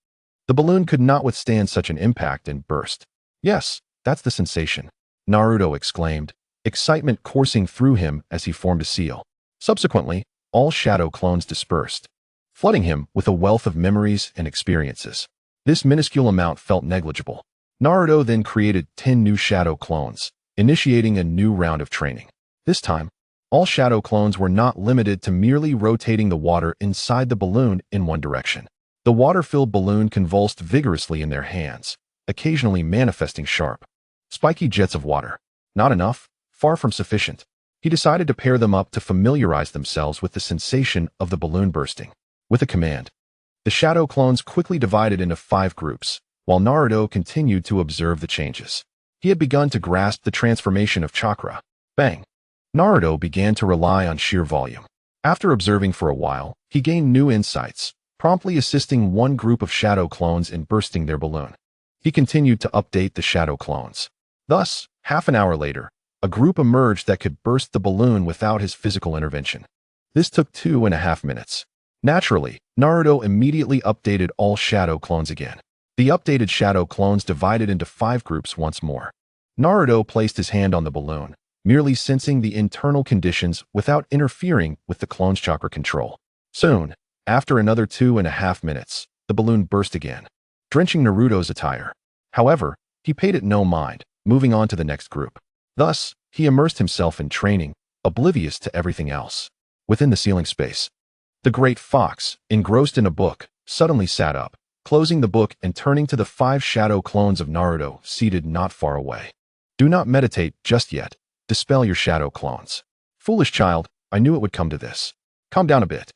the balloon could not withstand such an impact and burst. "Yes, that's the sensation," Naruto exclaimed, excitement coursing through him as he formed a seal. Subsequently, all shadow clones dispersed, flooding him with a wealth of memories and experiences. This minuscule amount felt negligible. Naruto then created 10 new shadow clones, initiating a new round of training. This time, all shadow clones were not limited to merely rotating the water inside the balloon in one direction. The water-filled balloon convulsed vigorously in their hands, occasionally manifesting sharp, spiky jets of water. Not enough, far from sufficient. He decided to pair them up to familiarize themselves with the sensation of the balloon bursting. With a command, the shadow clones quickly divided into 5 groups, while Naruto continued to observe the changes. He had begun to grasp the transformation of chakra. Bang! Naruto began to rely on sheer volume. After observing for a while, he gained new insights, promptly assisting one group of shadow clones in bursting their balloon. He continued to update the shadow clones. Thus, half an hour later, a group emerged that could burst the balloon without his physical intervention. This took 2.5 minutes. Naturally, Naruto immediately updated all shadow clones again. The updated shadow clones divided into 5 groups once more. Naruto placed his hand on the balloon, merely sensing the internal conditions without interfering with the clone's chakra control. Soon, after another 2.5 minutes, the balloon burst again, drenching Naruto's attire. However, he paid it no mind, moving on to the next group. Thus, he immersed himself in training, oblivious to everything else. Within the ceiling space, the great fox, engrossed in a book, suddenly sat up, closing the book and turning to the 5 shadow clones of Naruto seated not far away. "Do not meditate just yet. Dispel your shadow clones. Foolish child, I knew it would come to this. Calm down a bit.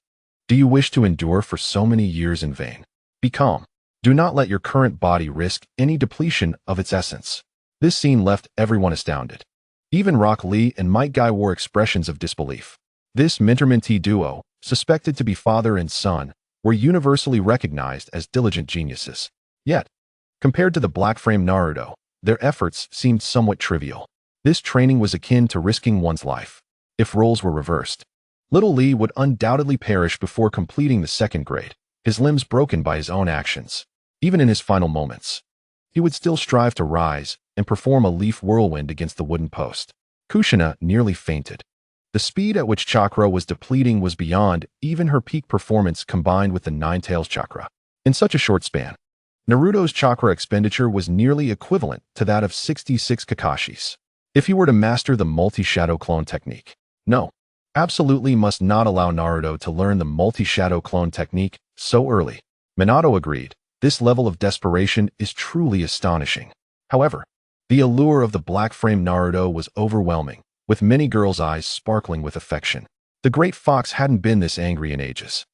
Do you wish to endure for so many years in vain? Be calm. Do not let your current body risk any depletion of its essence." This scene left everyone astounded. Even Rock Lee and Might Guy wore expressions of disbelief. This mentor-mentee duo, suspected to be father and son, were universally recognized as diligent geniuses. Yet, compared to the black-frame Naruto, their efforts seemed somewhat trivial. This training was akin to risking one's life. If roles were reversed, little Lee would undoubtedly perish before completing the second grade, his limbs broken by his own actions. Even in his final moments, he would still strive to rise and perform a leaf whirlwind against the wooden post. Kushina nearly fainted. The speed at which chakra was depleting was beyond even her peak performance combined with the Nine-Tails chakra. In such a short span, Naruto's chakra expenditure was nearly equivalent to that of 66 Kakashis. If he were to master the multi-shadow clone technique. No, absolutely must not allow Naruto to learn the multi-shadow clone technique so early. Minato agreed. This level of desperation is truly astonishing. However, the allure of the black-frame Naruto was overwhelming, with many girls' eyes sparkling with affection. The Great Fox hadn't been this angry in ages.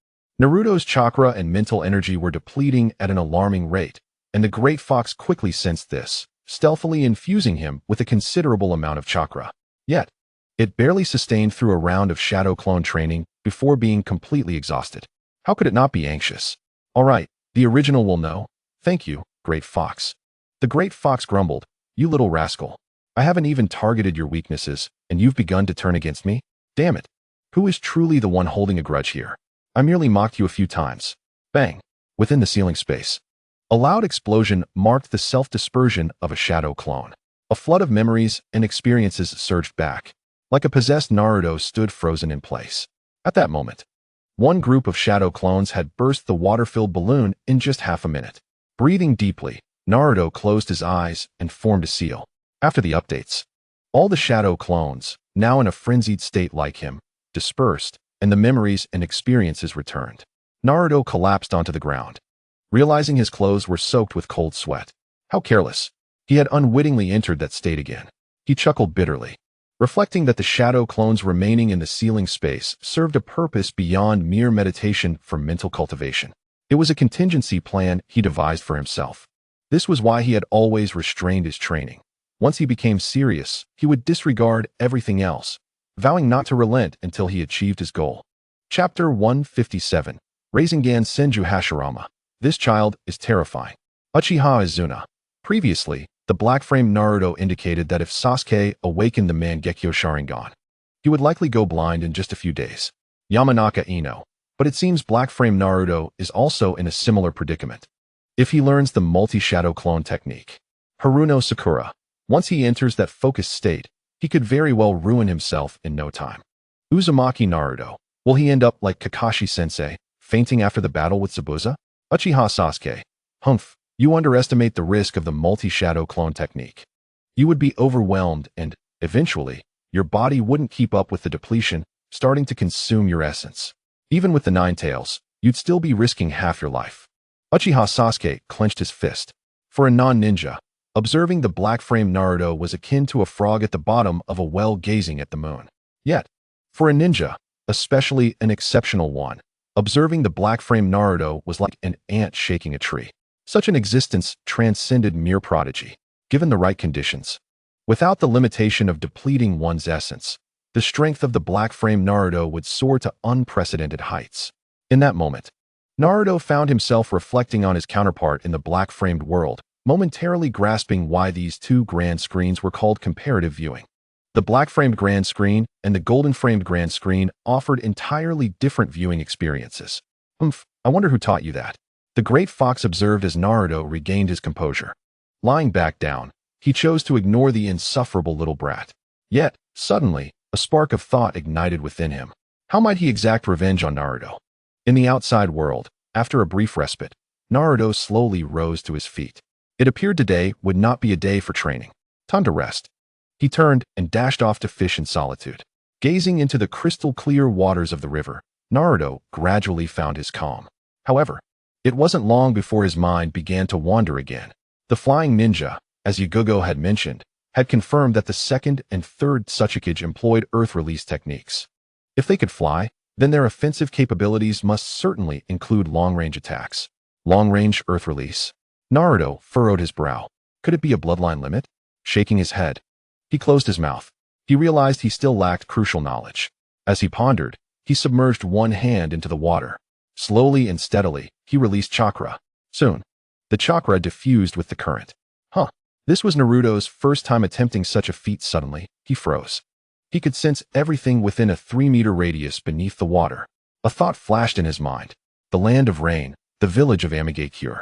Naruto's chakra and mental energy were depleting at an alarming rate, and the Great Fox quickly sensed this, stealthily infusing him with a considerable amount of chakra. Yet, it barely sustained through a round of shadow clone training before being completely exhausted. How could it not be anxious? All right, the original will know. Thank you, Great Fox. The Great Fox grumbled, "You little rascal. I haven't even targeted your weaknesses, and you've begun to turn against me? Damn it. Who is truly the one holding a grudge here? I merely mocked you a few times." Bang! Within the ceiling space, a loud explosion marked the self-dispersion of a shadow clone. A flood of memories and experiences surged back. Like a possessed, Naruto stood frozen in place. At that moment, one group of shadow clones had burst the water-filled balloon in just half a minute. Breathing deeply, Naruto closed his eyes and formed a seal. After the updates, all the shadow clones, now in a frenzied state like him, dispersed, and the memories and experiences returned. Naruto collapsed onto the ground, realizing his clothes were soaked with cold sweat. How careless. He had unwittingly entered that state again. He chuckled bitterly, reflecting that the shadow clones remaining in the ceiling space served a purpose beyond mere meditation for mental cultivation. It was a contingency plan he devised for himself. This was why he had always restrained his training. Once he became serious, he would disregard everything else, vowing not to relent until he achieved his goal. Chapter 157. Rasengan Senju Hashirama. This child is terrifying. Uchiha Izuna. Previously, the black-frame Naruto indicated that if Sasuke awakened the Mangekyo Sharingan, he would likely go blind in just a few days. Yamanaka Ino. But it seems black-frame Naruto is also in a similar predicament. If he learns the multi-shadow clone technique. Haruno Sakura. Once he enters that focused state, he could very well ruin himself in no time. Uzumaki Naruto. Will he end up like Kakashi-sensei, fainting after the battle with Zabuza? Uchiha Sasuke. Humph, you underestimate the risk of the multi-shadow clone technique. You would be overwhelmed and, eventually, your body wouldn't keep up with the depletion, starting to consume your essence. Even with the Nine-Tails, you'd still be risking half your life. Uchiha Sasuke clenched his fist. For a non-ninja, observing the black-frame Naruto was akin to a frog at the bottom of a well gazing at the moon. Yet, for a ninja, especially an exceptional one, observing the black-frame Naruto was like an ant shaking a tree. Such an existence transcended mere prodigy, given the right conditions. Without the limitation of depleting one's essence, the strength of the black-frame Naruto would soar to unprecedented heights. In that moment, Naruto found himself reflecting on his counterpart in the black-framed world, momentarily grasping why these two grand screens were called comparative viewing. The black-framed grand screen and the golden-framed grand screen offered entirely different viewing experiences. I wonder who taught you that. The Great Fox observed as Naruto regained his composure. Lying back down, he chose to ignore the insufferable little brat. Yet, suddenly, a spark of thought ignited within him. How might he exact revenge on Naruto? In the outside world, after a brief respite, Naruto slowly rose to his feet. It appeared today would not be a day for training. Time to rest. He turned and dashed off to fish in solitude. Gazing into the crystal-clear waters of the river, Naruto gradually found his calm. However, it wasn't long before his mind began to wander again. The flying ninja, as Yagugo had mentioned, had confirmed that the second and third Tsuchikage employed earth release techniques. If they could fly, then their offensive capabilities must certainly include long-range attacks. Long-range earth release. Naruto furrowed his brow. Could it be a bloodline limit? Shaking his head, he closed his mouth. He realized he still lacked crucial knowledge. As he pondered, he submerged one hand into the water. Slowly and steadily, he released chakra. Soon, the chakra diffused with the current. This was Naruto's first time attempting such a feat. Suddenly, he froze. He could sense everything within a 3-meter radius beneath the water. A thought flashed in his mind. The land of rain, the village of Amigakure,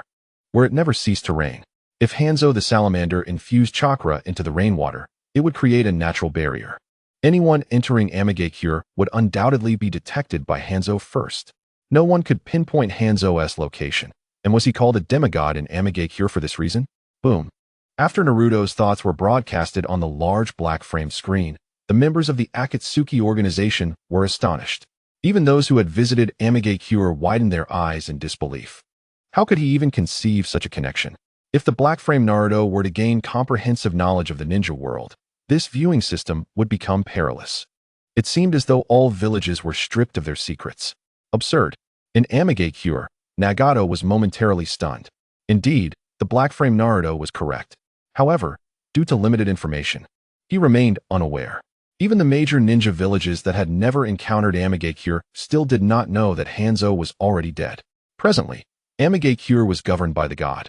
where it never ceased to rain. If Hanzo the salamander infused chakra into the rainwater, it would create a natural barrier. Anyone entering Amigakure would undoubtedly be detected by Hanzo first. No one could pinpoint Hanzo's location. And was he called a demigod in Amigakure for this reason? Boom. After Naruto's thoughts were broadcasted on the large black frame screen, the members of the Akatsuki organization were astonished. Even those who had visited Amigakure widened their eyes in disbelief. How could he even conceive such a connection? If the black frame Naruto were to gain comprehensive knowledge of the ninja world, this viewing system would become perilous. It seemed as though all villages were stripped of their secrets. Absurd. In Amigakure, Nagato was momentarily stunned. Indeed, the black frame Naruto was correct. However, due to limited information, he remained unaware. Even the major ninja villages that had never encountered Amigakure still did not know that Hanzo was already dead. Presently, Amigakure was governed by the god.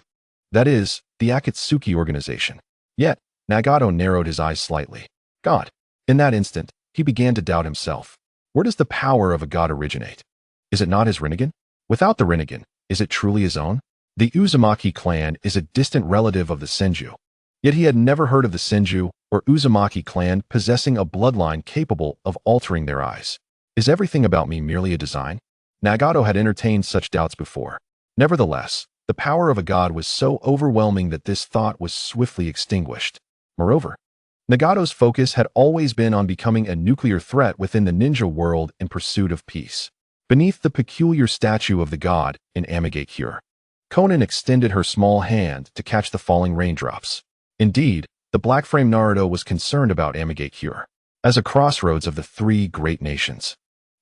That is, the Akatsuki organization. Yet, Nagato narrowed his eyes slightly. God. In that instant, he began to doubt himself. Where does the power of a god originate? Is it not his Rinnegan? Without the Rinnegan, is it truly his own? The Uzumaki clan is a distant relative of the Senju. Yet he had never heard of the Senju or Uzumaki clan possessing a bloodline capable of altering their eyes. Is everything about me merely a design? Nagato had entertained such doubts before. Nevertheless, the power of a god was so overwhelming that this thought was swiftly extinguished. Moreover, Nagato's focus had always been on becoming a nuclear threat within the ninja world in pursuit of peace. Beneath the peculiar statue of the god in Amigakure, Konan extended her small hand to catch the falling raindrops. Indeed, the black frame Naruto was concerned about Amigakure as a crossroads of the 3 great nations.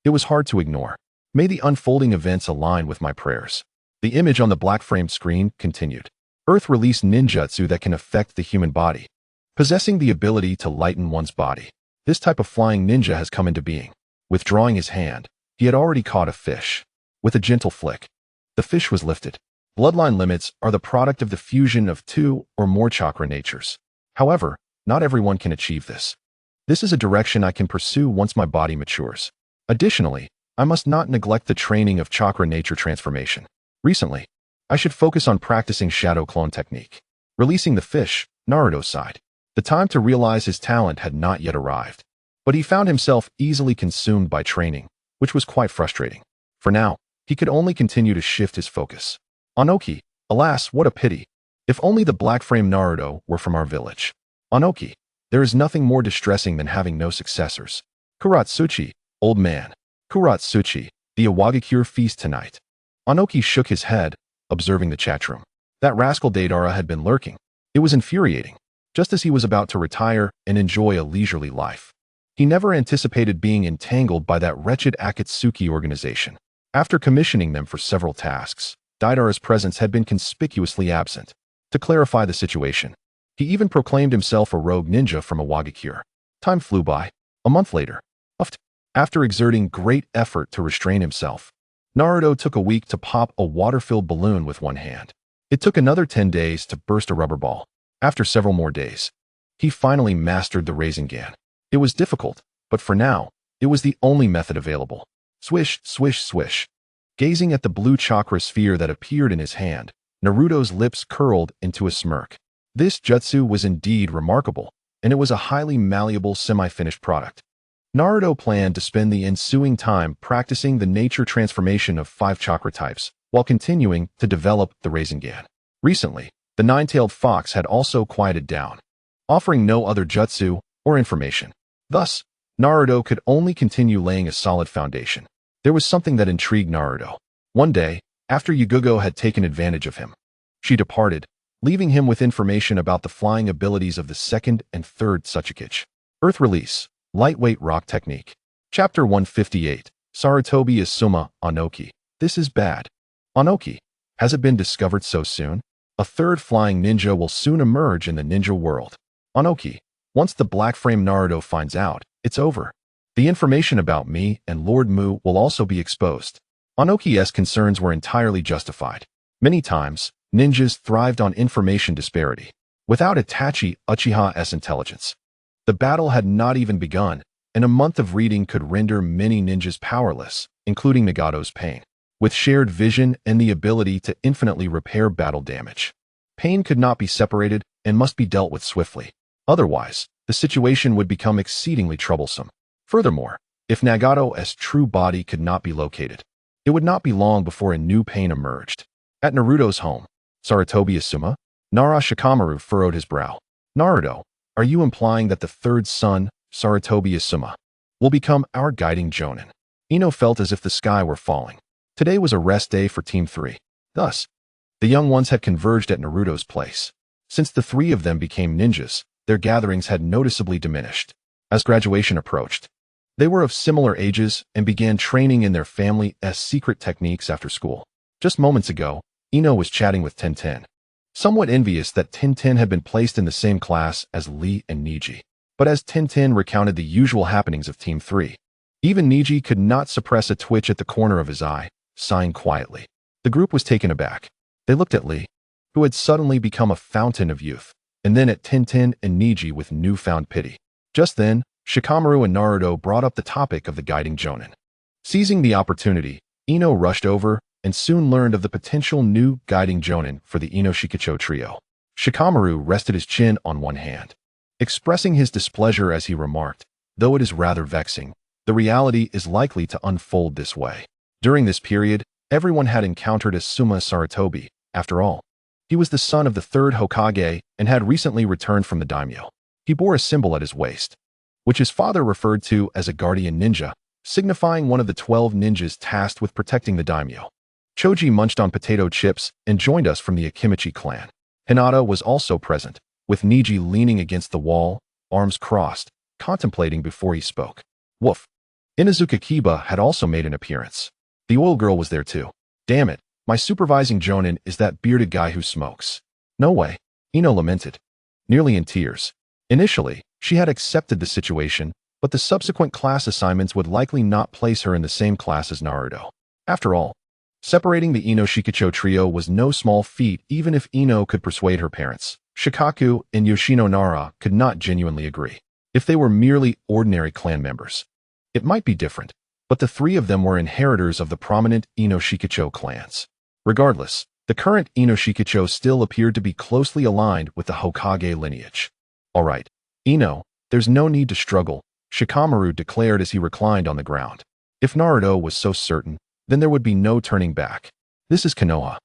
It was hard to ignore. May the unfolding events align with my prayers. The image on the black frame screen continued. Earth released ninjutsu that can affect the human body, possessing the ability to lighten one's body. This type of flying ninja has come into being. Withdrawing his hand, he had already caught a fish. With a gentle flick, the fish was lifted. Bloodline limits are the product of the fusion of 2 or more chakra natures. However, not everyone can achieve this. This is a direction I can pursue once my body matures. Additionally, I must not neglect the training of chakra nature transformation. Recently, I should focus on practicing shadow clone technique. Releasing the fish, Naruto sighed. The time to realize his talent had not yet arrived. But he found himself easily consumed by training, which was quite frustrating. For now, he could only continue to shift his focus. Anoki, alas, what a pity. If only the black frame Naruto were from our village. Anoki, there is nothing more distressing than having no successors. Kuratsuchi, old man. Kuratsuchi, the Iwagakure feast tonight. Anoki shook his head, observing the chat room. That rascal Deidara had been lurking. It was infuriating. Just as he was about to retire and enjoy a leisurely life, he never anticipated being entangled by that wretched Akatsuki organization. After commissioning them for several tasks, Deidara's presence had been conspicuously absent. To clarify the situation, he even proclaimed himself a rogue ninja from Iwagakure. Time flew by. A month later, after exerting great effort to restrain himself, Naruto took a week to pop a water-filled balloon with one hand. It took another 10 days to burst a rubber ball. After several more days, he finally mastered the Rasengan. It was difficult, but for now, it was the only method available. Swish, swish, swish. Gazing at the blue chakra sphere that appeared in his hand, Naruto's lips curled into a smirk. This jutsu was indeed remarkable, and it was a highly malleable semi-finished product. Naruto planned to spend the ensuing time practicing the nature transformation of 5 chakra types, while continuing to develop the Rasengan. Recently, the nine-tailed fox had also quieted down, offering no other jutsu or information. Thus, Naruto could only continue laying a solid foundation. There was something that intrigued Naruto. One day, after Yugugo had taken advantage of him, she departed, leaving him with information about the flying abilities of the 2nd and 3rd Tsuchikichi. Earth Release, Lightweight Rock Technique. Chapter 158, Sarutobi Asuma, Anoki. This is bad. Anoki, has it been discovered so soon? A 3rd flying ninja will soon emerge in the ninja world. Anoki, once the black frame Naruto finds out, it's over. The information about me and Lord Mu will also be exposed. Anoki's concerns were entirely justified. Many times, ninjas thrived on information disparity. Without Itachi Uchiha's intelligence, the battle had not even begun, and a month of reading could render many ninjas powerless, including Nagato's pain. With shared vision and the ability to infinitely repair battle damage, pain could not be separated and must be dealt with swiftly. Otherwise, the situation would become exceedingly troublesome. Furthermore, if Nagato's true body could not be located, it would not be long before a new pain emerged. At Naruto's home, Sarutobi Asuma, Nara Shikamaru furrowed his brow. Naruto, are you implying that the third son, Sarutobi Asuma, will become our guiding jonin? Ino felt as if the sky were falling. Today was a rest day for Team 3. Thus, the young ones had converged at Naruto's place. Since the three of them became ninjas, their gatherings had noticeably diminished. As graduation approached, they were of similar ages and began training in their family's secret techniques after school. Just moments ago, Ino was chatting with Tintin, somewhat envious that Tintin had been placed in the same class as Lee and Niji. But as Tintin recounted the usual happenings of Team 3, even Niji could not suppress a twitch at the corner of his eye, sighing quietly. The group was taken aback. They looked at Lee, who had suddenly become a fountain of youth, and then at Tintin and Niji with newfound pity. Just then, Shikamaru and Naruto brought up the topic of the guiding jonin. Seizing the opportunity, Ino rushed over and soon learned of the potential new guiding jonin for the Ino Shikicho trio. Shikamaru rested his chin on one hand, expressing his displeasure as he remarked, though it is rather vexing, the reality is likely to unfold this way. During this period, everyone had encountered Asuma Sarutobi. After all, he was the son of the third Hokage and had recently returned from the daimyo. He bore a symbol at his waist, which his father referred to as a guardian ninja, signifying one of the 12 ninjas tasked with protecting the daimyo. Choji munched on potato chips and joined us from the Akimichi clan. Hinata was also present, with Niji leaning against the wall, arms crossed, contemplating before he spoke. Woof. Inazuka Kiba had also made an appearance. The oil girl was there too. Damn it, my supervising jonin is that bearded guy who smokes. No way, Ino lamented, nearly in tears. Initially, she had accepted the situation, but the subsequent class assignments would likely not place her in the same class as Naruto. After all, separating the Ino Shikicho trio was no small feat even if Ino could persuade her parents. Shikaku and Yoshino Nara could not genuinely agree. If they were merely ordinary clan members, it might be different, but the three of them were inheritors of the prominent Ino Shikicho clans. Regardless, the current Ino Shikicho still appeared to be closely aligned with the Hokage lineage. All right, Ino, there's no need to struggle, Shikamaru declared as he reclined on the ground. If Naruto was so certain, then there would be no turning back. This is Konoha.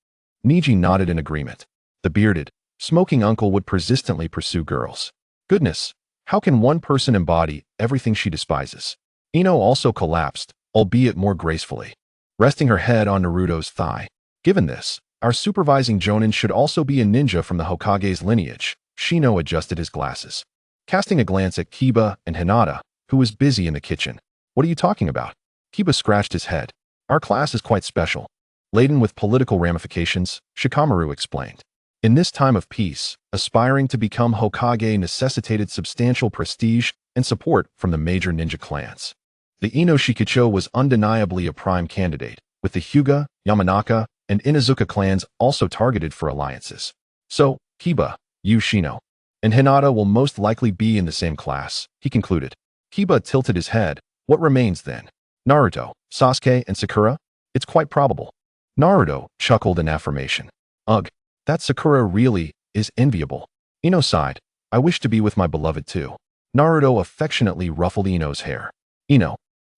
Niji nodded in agreement. The bearded, smoking uncle would persistently pursue girls. Goodness, how can one person embody everything she despises? Ino also collapsed, albeit more gracefully, resting her head on Naruto's thigh. Given this, our supervising jonin should also be a ninja from the Hokage's lineage. Shino adjusted his glasses, casting a glance at Kiba and Hinata, who was busy in the kitchen. What are you talking about? Kiba scratched his head. Our class is quite special, laden with political ramifications, Shikamaru explained. In this time of peace, aspiring to become Hokage necessitated substantial prestige and support from the major ninja clans. The Ino Shikicho was undeniably a prime candidate, with the Hyuga, Yamanaka, and Inazuka clans also targeted for alliances. So, Kiba, you Shino, and Hinata will most likely be in the same class, he concluded. Kiba tilted his head. What remains then? Naruto, Sasuke, and Sakura? It's quite probable. Naruto chuckled in affirmation. Ugh, that Sakura really is enviable. Ino sighed. I wish to be with my beloved too. Naruto affectionately ruffled Ino's hair. Ino,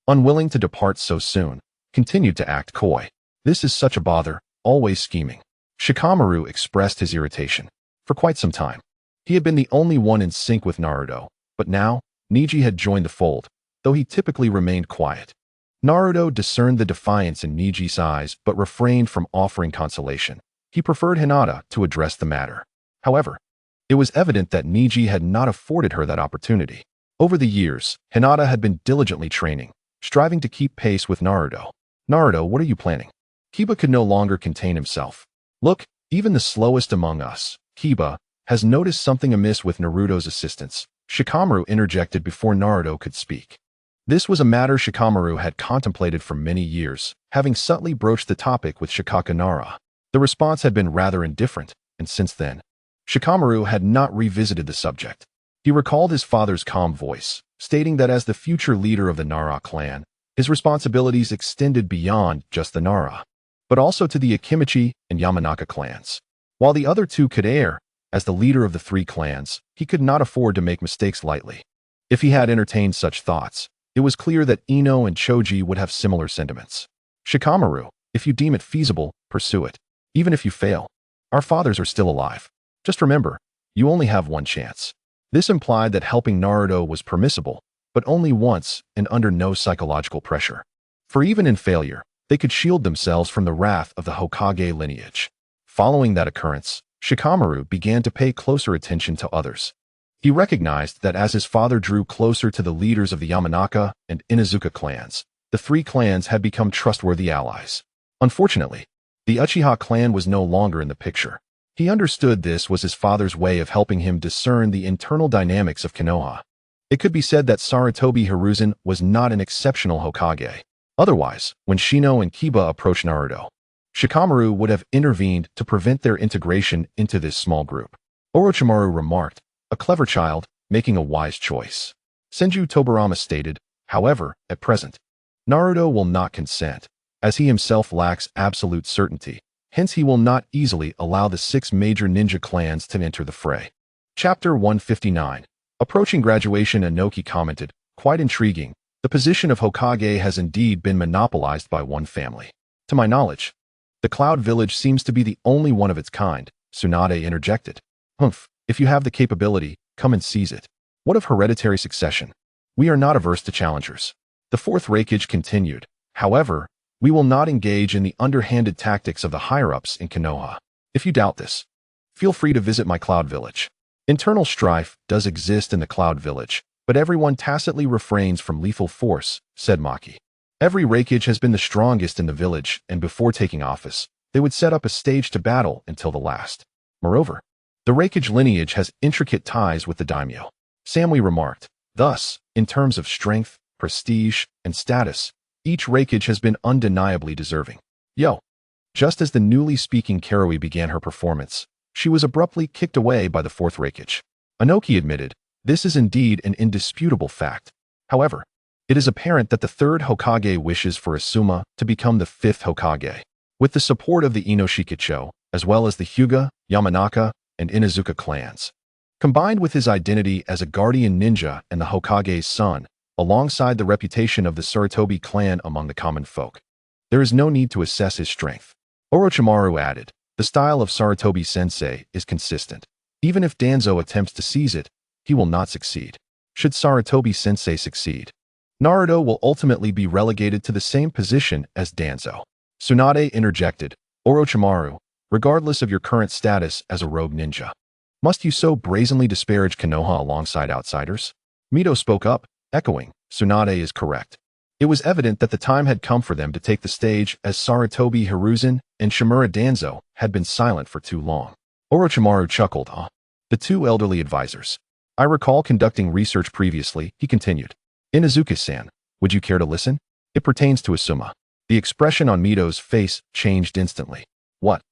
unwilling to depart so soon, continued to act coy. This is such a bother, always scheming. Shikamaru expressed his irritation. For quite some time, he had been the only one in sync with Naruto, but now, Niji had joined the fold, though he typically remained quiet. Naruto discerned the defiance in Niji's eyes but refrained from offering consolation. He preferred Hinata to address the matter. However, it was evident that Niji had not afforded her that opportunity. Over the years, Hinata had been diligently training, striving to keep pace with Naruto. Naruto, what are you planning? Kiba could no longer contain himself. Look, even the slowest among us, Kiba, has noticed something amiss with Naruto's assistance. Shikamaru interjected before Naruto could speak. This was a matter Shikamaru had contemplated for many years, having subtly broached the topic with Shikakanara. The response had been rather indifferent, and since then, Shikamaru had not revisited the subject. He recalled his father's calm voice, stating that as the future leader of the Nara clan, his responsibilities extended beyond just the Nara, but also to the Akimichi and Yamanaka clans. While the other two could err, as the leader of the three clans, he could not afford to make mistakes lightly. If he had entertained such thoughts, it was clear that Ino and Choji would have similar sentiments. Shikamaru, if you deem it feasible, pursue it. Even if you fail, our fathers are still alive. Just remember, you only have one chance. This implied that helping Naruto was permissible, but only once and under no psychological pressure. For even in failure, they could shield themselves from the wrath of the Hokage lineage. Following that occurrence, Shikamaru began to pay closer attention to others. He recognized that as his father drew closer to the leaders of the Yamanaka and Inuzuka clans, the three clans had become trustworthy allies. Unfortunately, the Uchiha clan was no longer in the picture. He understood this was his father's way of helping him discern the internal dynamics of Konoha. It could be said that Sarutobi Hiruzen was not an exceptional Hokage. Otherwise, when Shino and Kiba approached Naruto, Shikamaru would have intervened to prevent their integration into this small group. Orochimaru remarked, "A clever child, making a wise choice." Senju Tobirama stated, "However, at present, Naruto will not consent, as he himself lacks absolute certainty. Hence he will not easily allow the 6 major ninja clans to enter the fray." Chapter 159. Approaching graduation, Inoki commented, "Quite intriguing. The position of Hokage has indeed been monopolized by one family. To my knowledge, the Cloud Village seems to be the only one of its kind," Tsunade interjected. "Humph, if you have the capability, come and seize it. What of hereditary succession? We are not averse to challengers." The fourth Raikage continued, "However, we will not engage in the underhanded tactics of the higher-ups in Konoha. If you doubt this, feel free to visit my Cloud Village. Internal strife does exist in the Cloud Village, but everyone tacitly refrains from lethal force," said Maki. "Every Raikage has been the strongest in the village, and before taking office, they would set up a stage to battle until the last. Moreover, the Raikage lineage has intricate ties with the daimyo," Samui remarked. "Thus, in terms of strength, prestige, and status, each Raikage has been undeniably deserving." Yo! Just as the newly speaking Karui began her performance, she was abruptly kicked away by the fourth Raikage. Inoki admitted, "This is indeed an indisputable fact. However, it is apparent that the third Hokage wishes for Asuma to become the fifth Hokage. With the support of the Inoshikicho, as well as the Hyuga, Yamanaka, and Inuzuka clans. Combined with his identity as a guardian ninja and the Hokage's son, alongside the reputation of the Sarutobi clan among the common folk, there is no need to assess his strength." Orochimaru added, "The style of Sarutobi sensei is consistent. Even if Danzo attempts to seize it, he will not succeed. Should Sarutobi sensei succeed, Naruto will ultimately be relegated to the same position as Danzo." Tsunade interjected, "Orochimaru, regardless of your current status as a rogue ninja, must you so brazenly disparage Konoha alongside outsiders?" Mito spoke up, echoing, "Tsunade is correct." It was evident that the time had come for them to take the stage, as Sarutobi Hiruzen and Shimura Danzo had been silent for too long. Orochimaru chuckled, The two elderly advisors. "I recall conducting research previously," he continued. "Inuzuka-san, would you care to listen? It pertains to Asuma." The expression on Mito's face changed instantly. "What?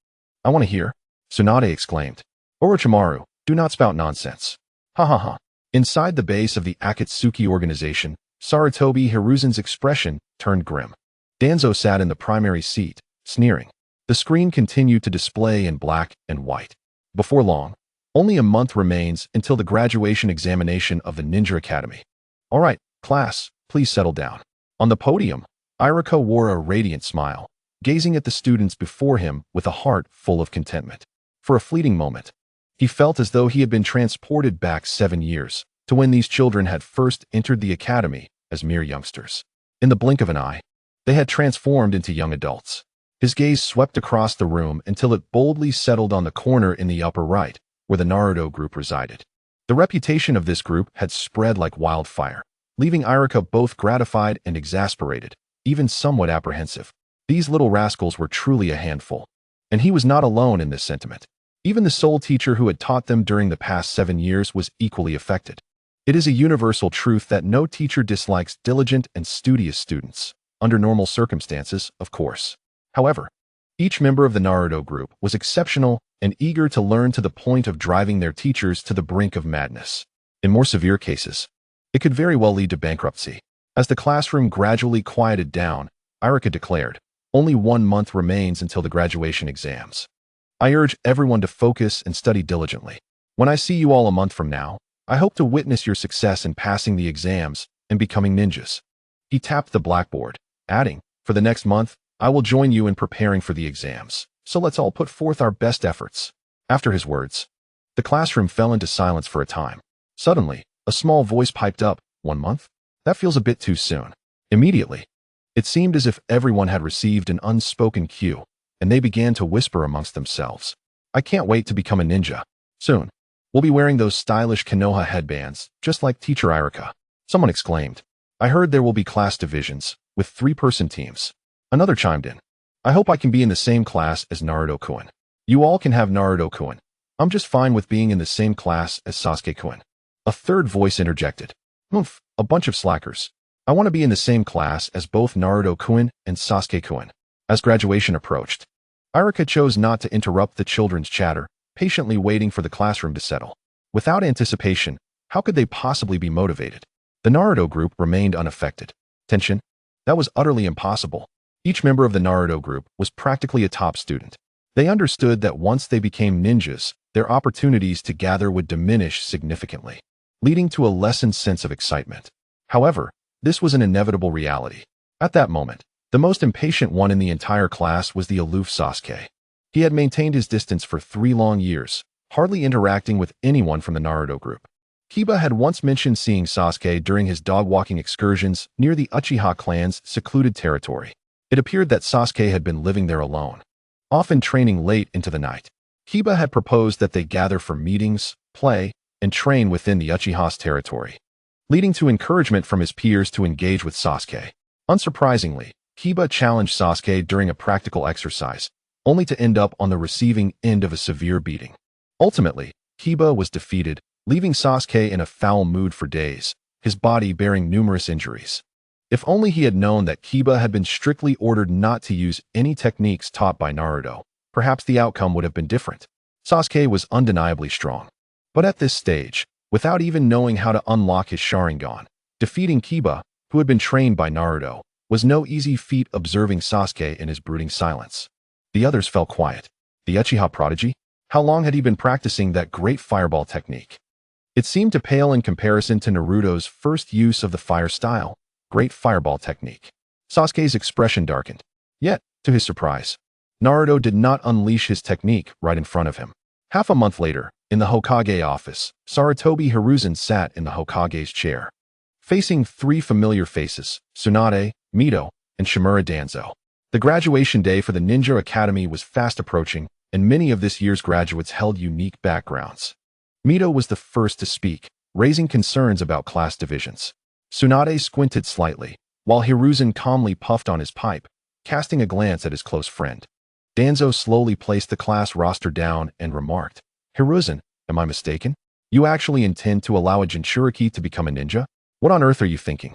I want to hear," Tsunade exclaimed. "Orochimaru, do not spout nonsense." Ha ha ha. Inside the base of the Akatsuki organization, Sarutobi Hiruzen's expression turned grim. Danzo sat in the primary seat, sneering. The screen continued to display in black and white. Before long, only a month remains until the graduation examination of the Ninja Academy. "All right, class, please settle down." On the podium, Iruka wore a radiant smile, gazing at the students before him with a heart full of contentment. For a fleeting moment, he felt as though he had been transported back 7 years, to when these children had first entered the academy as mere youngsters. In the blink of an eye, they had transformed into young adults. His gaze swept across the room until it boldly settled on the corner in the upper right, where the Naruto group resided. The reputation of this group had spread like wildfire, leaving Iruka both gratified and exasperated, even somewhat apprehensive. These little rascals were truly a handful, and he was not alone in this sentiment. Even the sole teacher who had taught them during the past 7 years was equally affected. It is a universal truth that no teacher dislikes diligent and studious students, under normal circumstances, of course. However, each member of the Naruto group was exceptional and eager to learn to the point of driving their teachers to the brink of madness. In more severe cases, it could very well lead to bankruptcy. As the classroom gradually quieted down, Iruka declared, "Only 1 month remains until the graduation exams. I urge everyone to focus and study diligently. When I see you all a month from now, I hope to witness your success in passing the exams and becoming ninjas." He tapped the blackboard, adding, "For the next month, I will join you in preparing for the exams, so let's all put forth our best efforts." After his words, the classroom fell into silence for a time. Suddenly, a small voice piped up, "1 month? That feels a bit too soon." Immediately, it seemed as if everyone had received an unspoken cue, and they began to whisper amongst themselves, "I can't wait to become a ninja. Soon, we'll be wearing those stylish Konoha headbands, just like Teacher Iruka." Someone exclaimed, "I heard there will be class divisions, with 3-person teams." Another chimed in, "I hope I can be in the same class as Naruto-kun. You all can have Naruto-kun. I'm just fine with being in the same class as Sasuke-kun." A third voice interjected, "Oomph, a bunch of slackers. I want to be in the same class as both Naruto-kun and Sasuke-kun." As graduation approached, Iruka chose not to interrupt the children's chatter, patiently waiting for the classroom to settle. Without anticipation, how could they possibly be motivated? The Naruto group remained unaffected. Tension? That was utterly impossible. Each member of the Naruto group was practically a top student. They understood that once they became ninjas, their opportunities to gather would diminish significantly, leading to a lessened sense of excitement. However, this was an inevitable reality. At that moment, the most impatient one in the entire class was the aloof Sasuke. He had maintained his distance for 3 long years, hardly interacting with anyone from the Naruto group. Kiba had once mentioned seeing Sasuke during his dog-walking excursions near the Uchiha clan's secluded territory. It appeared that Sasuke had been living there alone, often training late into the night. Kiba had proposed that they gather for meetings, play, and train within the Uchiha's territory, leading to encouragement from his peers to engage with Sasuke. Unsurprisingly, Kiba challenged Sasuke during a practical exercise, only to end up on the receiving end of a severe beating. Ultimately, Kiba was defeated, leaving Sasuke in a foul mood for days, his body bearing numerous injuries. If only he had known that Kiba had been strictly ordered not to use any techniques taught by Naruto, perhaps the outcome would have been different. Sasuke was undeniably strong. But at this stage, without even knowing how to unlock his Sharingan, defeating Kiba, who had been trained by Naruto, was no easy feat. Observing Sasuke in his brooding silence, the others fell quiet. The Uchiha prodigy? How long had he been practicing that great fireball technique? It seemed to pale in comparison to Naruto's first use of the fire style, great fireball technique. Sasuke's expression darkened. Yet, to his surprise, Naruto did not unleash his technique right in front of him. Half a month later, in the Hokage office, Sarutobi Hiruzen sat in the Hokage's chair, facing 3 familiar faces, Tsunade, Mito, and Shimura Danzo. The graduation day for the Ninja Academy was fast approaching, and many of this year's graduates held unique backgrounds. Mito was the first to speak, raising concerns about class divisions. Tsunade squinted slightly, while Hiruzen calmly puffed on his pipe, casting a glance at his close friend. Danzo slowly placed the class roster down and remarked, "Hiruzen, am I mistaken? You actually intend to allow a Jinchuriki to become a ninja? What on earth are you thinking?"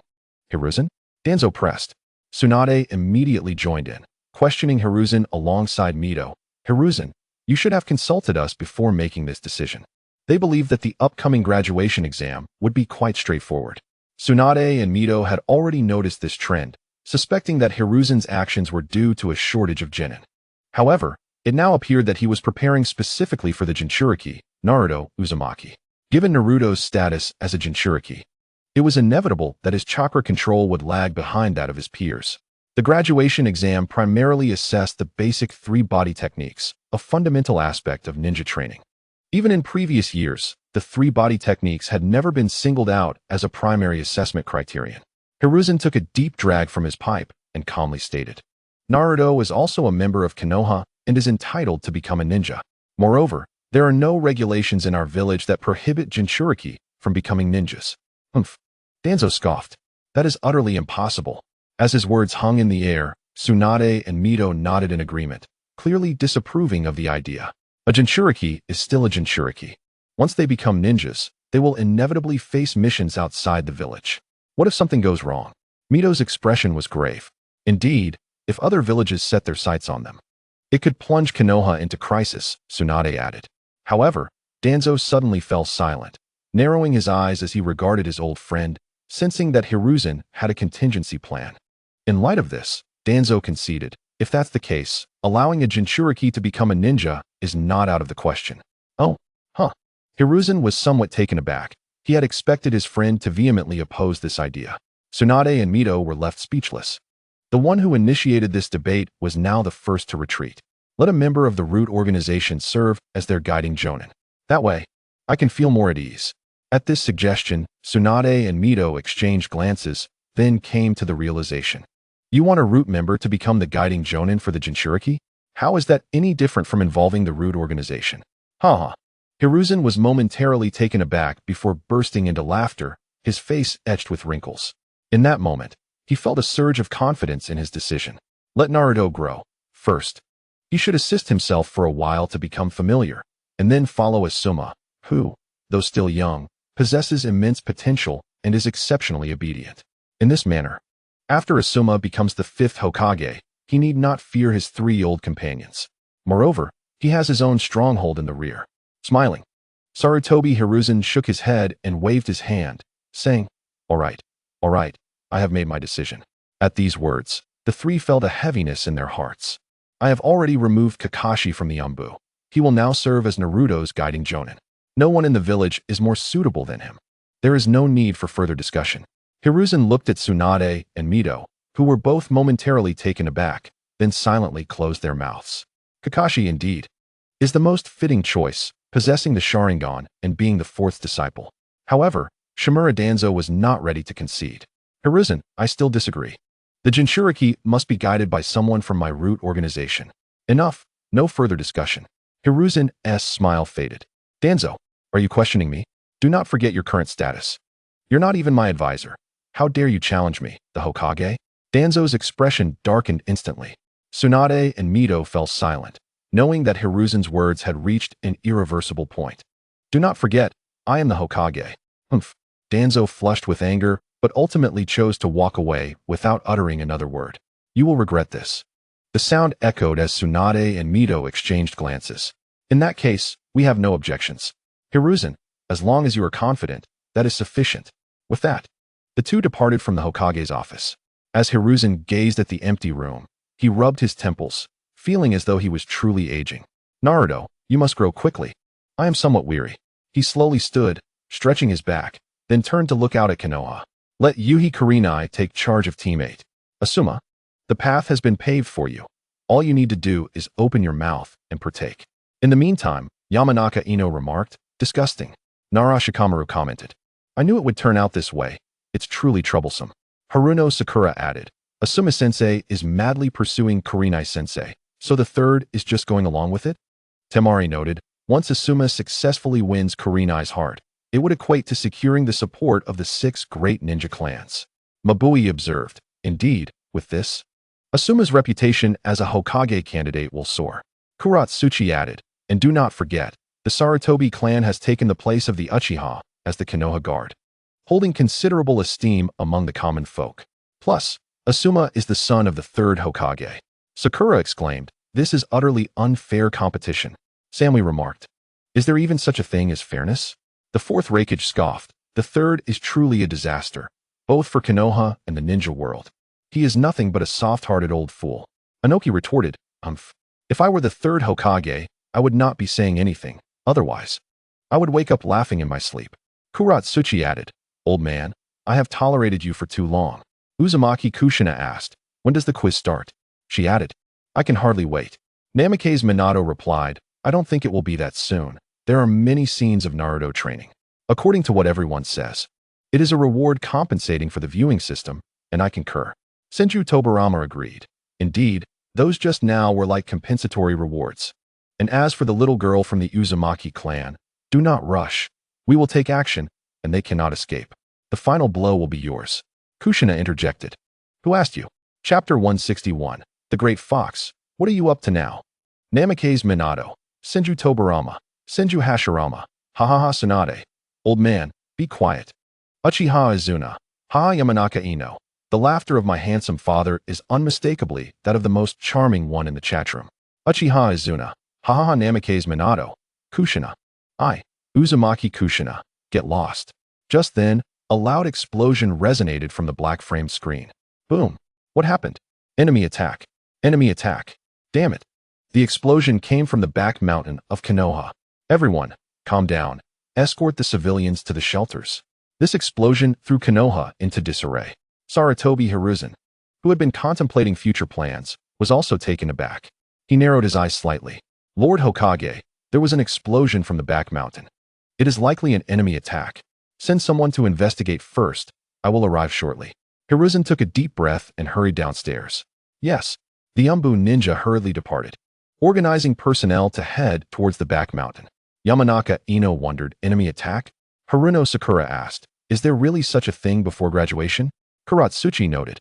"Hiruzen?" Danzo pressed. Tsunade immediately joined in, questioning Hiruzen alongside Mito. "Hiruzen, you should have consulted us before making this decision." They believed that the upcoming graduation exam would be quite straightforward. Tsunade and Mito had already noticed this trend, suspecting that Hiruzen's actions were due to a shortage of genin. However, it now appeared that he was preparing specifically for the Jinchuriki, Naruto Uzumaki. Given Naruto's status as a Jinchuriki, it was inevitable that his chakra control would lag behind that of his peers. The graduation exam primarily assessed the basic 3 body techniques, a fundamental aspect of ninja training. Even in previous years, the 3 body techniques had never been singled out as a primary assessment criterion. Hiruzen took a deep drag from his pipe and calmly stated, "Naruto is also a member of Konoha and is entitled to become a ninja. Moreover, there are no regulations in our village that prohibit Jinchuriki from becoming ninjas." "Humph." Danzo scoffed. "That is utterly impossible." As his words hung in the air, Tsunade and Mito nodded in agreement, clearly disapproving of the idea. A Jinchuriki is still a Jinchuriki. Once they become ninjas, they will inevitably face missions outside the village. What if something goes wrong? Mito's expression was grave. Indeed, if other villages set their sights on them, it could plunge Konoha into crisis, Tsunade added. However, Danzo suddenly fell silent, narrowing his eyes as he regarded his old friend, sensing that Hiruzen had a contingency plan. In light of this, Danzo conceded, if that's the case, allowing a Jinchuriki to become a ninja is not out of the question. Oh, huh. Hiruzen was somewhat taken aback. He had expected his friend to vehemently oppose this idea. Tsunade and Mito were left speechless. The one who initiated this debate was now the first to retreat. Let a member of the root organization serve as their guiding jonin. That way, I can feel more at ease. At this suggestion, Tsunade and Mito exchanged glances, then came to the realization. You want a root member to become the guiding jonin for the Jinchuriki? How is that any different from involving the root organization? Haha. Hiruzen was momentarily taken aback before bursting into laughter, his face etched with wrinkles. In that moment, he felt a surge of confidence in his decision. Let Naruto grow. First, he should assist himself for a while to become familiar, and then follow Asuma, who, though still young, possesses immense potential and is exceptionally obedient. In this manner, after Asuma becomes the 5th Hokage, he need not fear his 3 old companions. Moreover, he has his own stronghold in the rear. Smiling, Sarutobi Hiruzen shook his head and waved his hand, saying, all right, I have made my decision. At these words, the 3 felt a heaviness in their hearts. I have already removed Kakashi from the Anbu. He will now serve as Naruto's guiding jonin. No one in the village is more suitable than him. There is no need for further discussion. Hiruzen looked at Tsunade and Mito, who were both momentarily taken aback, then silently closed their mouths. Kakashi, indeed, is the most fitting choice, possessing the Sharingan and being the 4th disciple. However, Shimura Danzo was not ready to concede. Hiruzen, I still disagree. The Jinchuriki must be guided by someone from my root organization. Enough, no further discussion. Hiruzen's smile faded. Danzo, are you questioning me? Do not forget your current status. You're not even my advisor. How dare you challenge me, the Hokage? Danzo's expression darkened instantly. Tsunade and Mito fell silent, knowing that Hiruzen's words had reached an irreversible point. Do not forget, I am the Hokage. Humph. Danzo flushed with anger, but ultimately chose to walk away without uttering another word. You will regret this. The sound echoed as Tsunade and Mito exchanged glances. In that case, we have no objections. Hiruzen, as long as you are confident, that is sufficient. With that, the 2 departed from the Hokage's office. As Hiruzen gazed at the empty room, he rubbed his temples, feeling as though he was truly aging. Naruto, you must grow quickly. I am somewhat weary. He slowly stood, stretching his back, then turned to look out at Konoha. Let Yuhi Kurinai take charge of Team 8. Asuma, the path has been paved for you. All you need to do is open your mouth and partake. In the meantime, Yamanaka Ino remarked, disgusting. Nara Shikamaru commented, I knew it would turn out this way. It's truly troublesome. Haruno Sakura added, Asuma-sensei is madly pursuing Kurinai-sensei, so the 3rd is just going along with it? Temari noted, once Asuma successfully wins Kurinai's heart, it would equate to securing the support of the 6 great ninja clans. Mabui observed, indeed, with this, Asuma's reputation as a Hokage candidate will soar. Kuratsuchi added, and do not forget, the Sarutobi clan has taken the place of the Uchiha as the Konoha guard, holding considerable esteem among the common folk. Plus, Asuma is the son of the 3rd Hokage. Sakura exclaimed, this is utterly unfair competition. Samui remarked, is there even such a thing as fairness? The 4th Raikage scoffed, the 3rd is truly a disaster, both for Konoha and the ninja world. He is nothing but a soft-hearted old fool. Anoki retorted, if I were the 3rd Hokage, I would not be saying anything, otherwise, I would wake up laughing in my sleep. Kuratsuchi added, old man, I have tolerated you for too long. Uzumaki Kushina asked, when does the quiz start? She added, I can hardly wait. Namikaze Minato replied, I don't think it will be that soon. There are many scenes of Naruto training. According to what everyone says, it is a reward compensating for the viewing system, and I concur. Senju Tobirama agreed. Indeed, those just now were like compensatory rewards. And as for the little girl from the Uzumaki clan, do not rush. We will take action, and they cannot escape. The final blow will be yours. Kushina interjected. Who asked you? Chapter 161. The Great Fox. What are you up to now? Namikaze Minato. Senju Tobirama. Senju Hashirama. Hahaha Tsunade. Old man, be quiet. Uchiha Izuna, ha Yamanaka Ino. The laughter of my handsome father is unmistakably that of the most charming one in the chatroom. Uchiha Izuna, ha ha ha Namikaze Minato, Kushina. Uzumaki Kushina, get lost. Just then, a loud explosion resonated from the black-framed screen. Boom. What happened? Enemy attack. Enemy attack. Damn it. The explosion came from the back mountain of Konoha. Everyone, calm down. Escort the civilians to the shelters. This explosion threw Konoha into disarray. Sarutobi Hiruzen, who had been contemplating future plans, was also taken aback. He narrowed his eyes slightly. Lord Hokage, there was an explosion from the back mountain. It is likely an enemy attack. Send someone to investigate first. I will arrive shortly. Hiruzen took a deep breath and hurried downstairs. Yes, the Umbu ninja hurriedly departed, organizing personnel to head towards the back mountain. Yamanaka Ino wondered, enemy attack? Haruno Sakura asked, is there really such a thing before graduation? Kuratsuchi noted,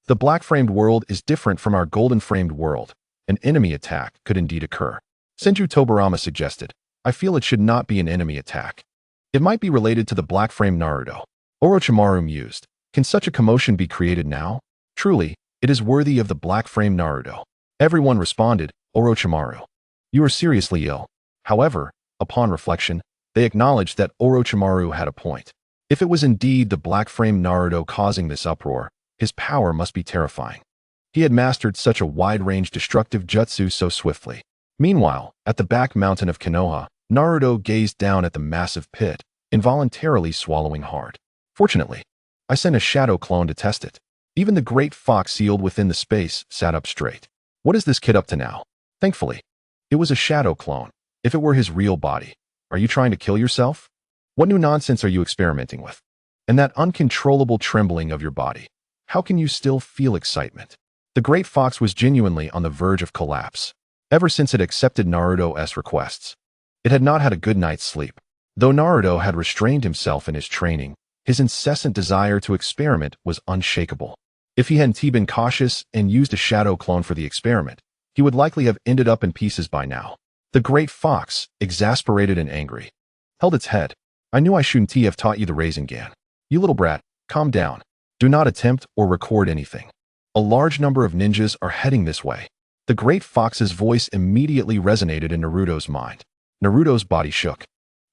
the black-framed world is different from our golden-framed world. An enemy attack could indeed occur. Senju Tobirama suggested, I feel it should not be an enemy attack. It might be related to the black-framed Naruto. Orochimaru mused, can such a commotion be created now? Truly, it is worthy of the black-framed Naruto. Everyone responded, Orochimaru. You are seriously ill. However, upon reflection, they acknowledged that Orochimaru had a point. If it was indeed the black-framed Naruto causing this uproar, his power must be terrifying. He had mastered such a wide-range destructive jutsu so swiftly. Meanwhile, at the back mountain of Konoha, Naruto gazed down at the massive pit, involuntarily swallowing hard. Fortunately, I sent a shadow clone to test it. Even the great fox sealed within the space sat up straight. What is this kid up to now? Thankfully, it was a shadow clone. If it were his real body, are you trying to kill yourself? What new nonsense are you experimenting with? And that uncontrollable trembling of your body. How can you still feel excitement? The great fox was genuinely on the verge of collapse. Ever since it accepted Naruto's requests, it had not had a good night's sleep. Though Naruto had restrained himself in his training, his incessant desire to experiment was unshakable. If he hadn't been cautious and used a shadow clone for the experiment, he would likely have ended up in pieces by now. The great fox, exasperated and angry, held its head. I knew I shouldn't have taught you the Rasengan. You little brat, calm down. Do not attempt or record anything. A large number of ninjas are heading this way. The great fox's voice immediately resonated in Naruto's mind. Naruto's body shook,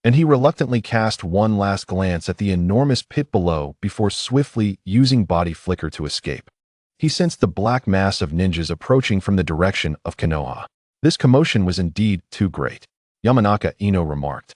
and he reluctantly cast one last glance at the enormous pit below before swiftly using body flicker to escape. He sensed the black mass of ninjas approaching from the direction of Konoha. This commotion was indeed too great. Yamanaka Ino remarked,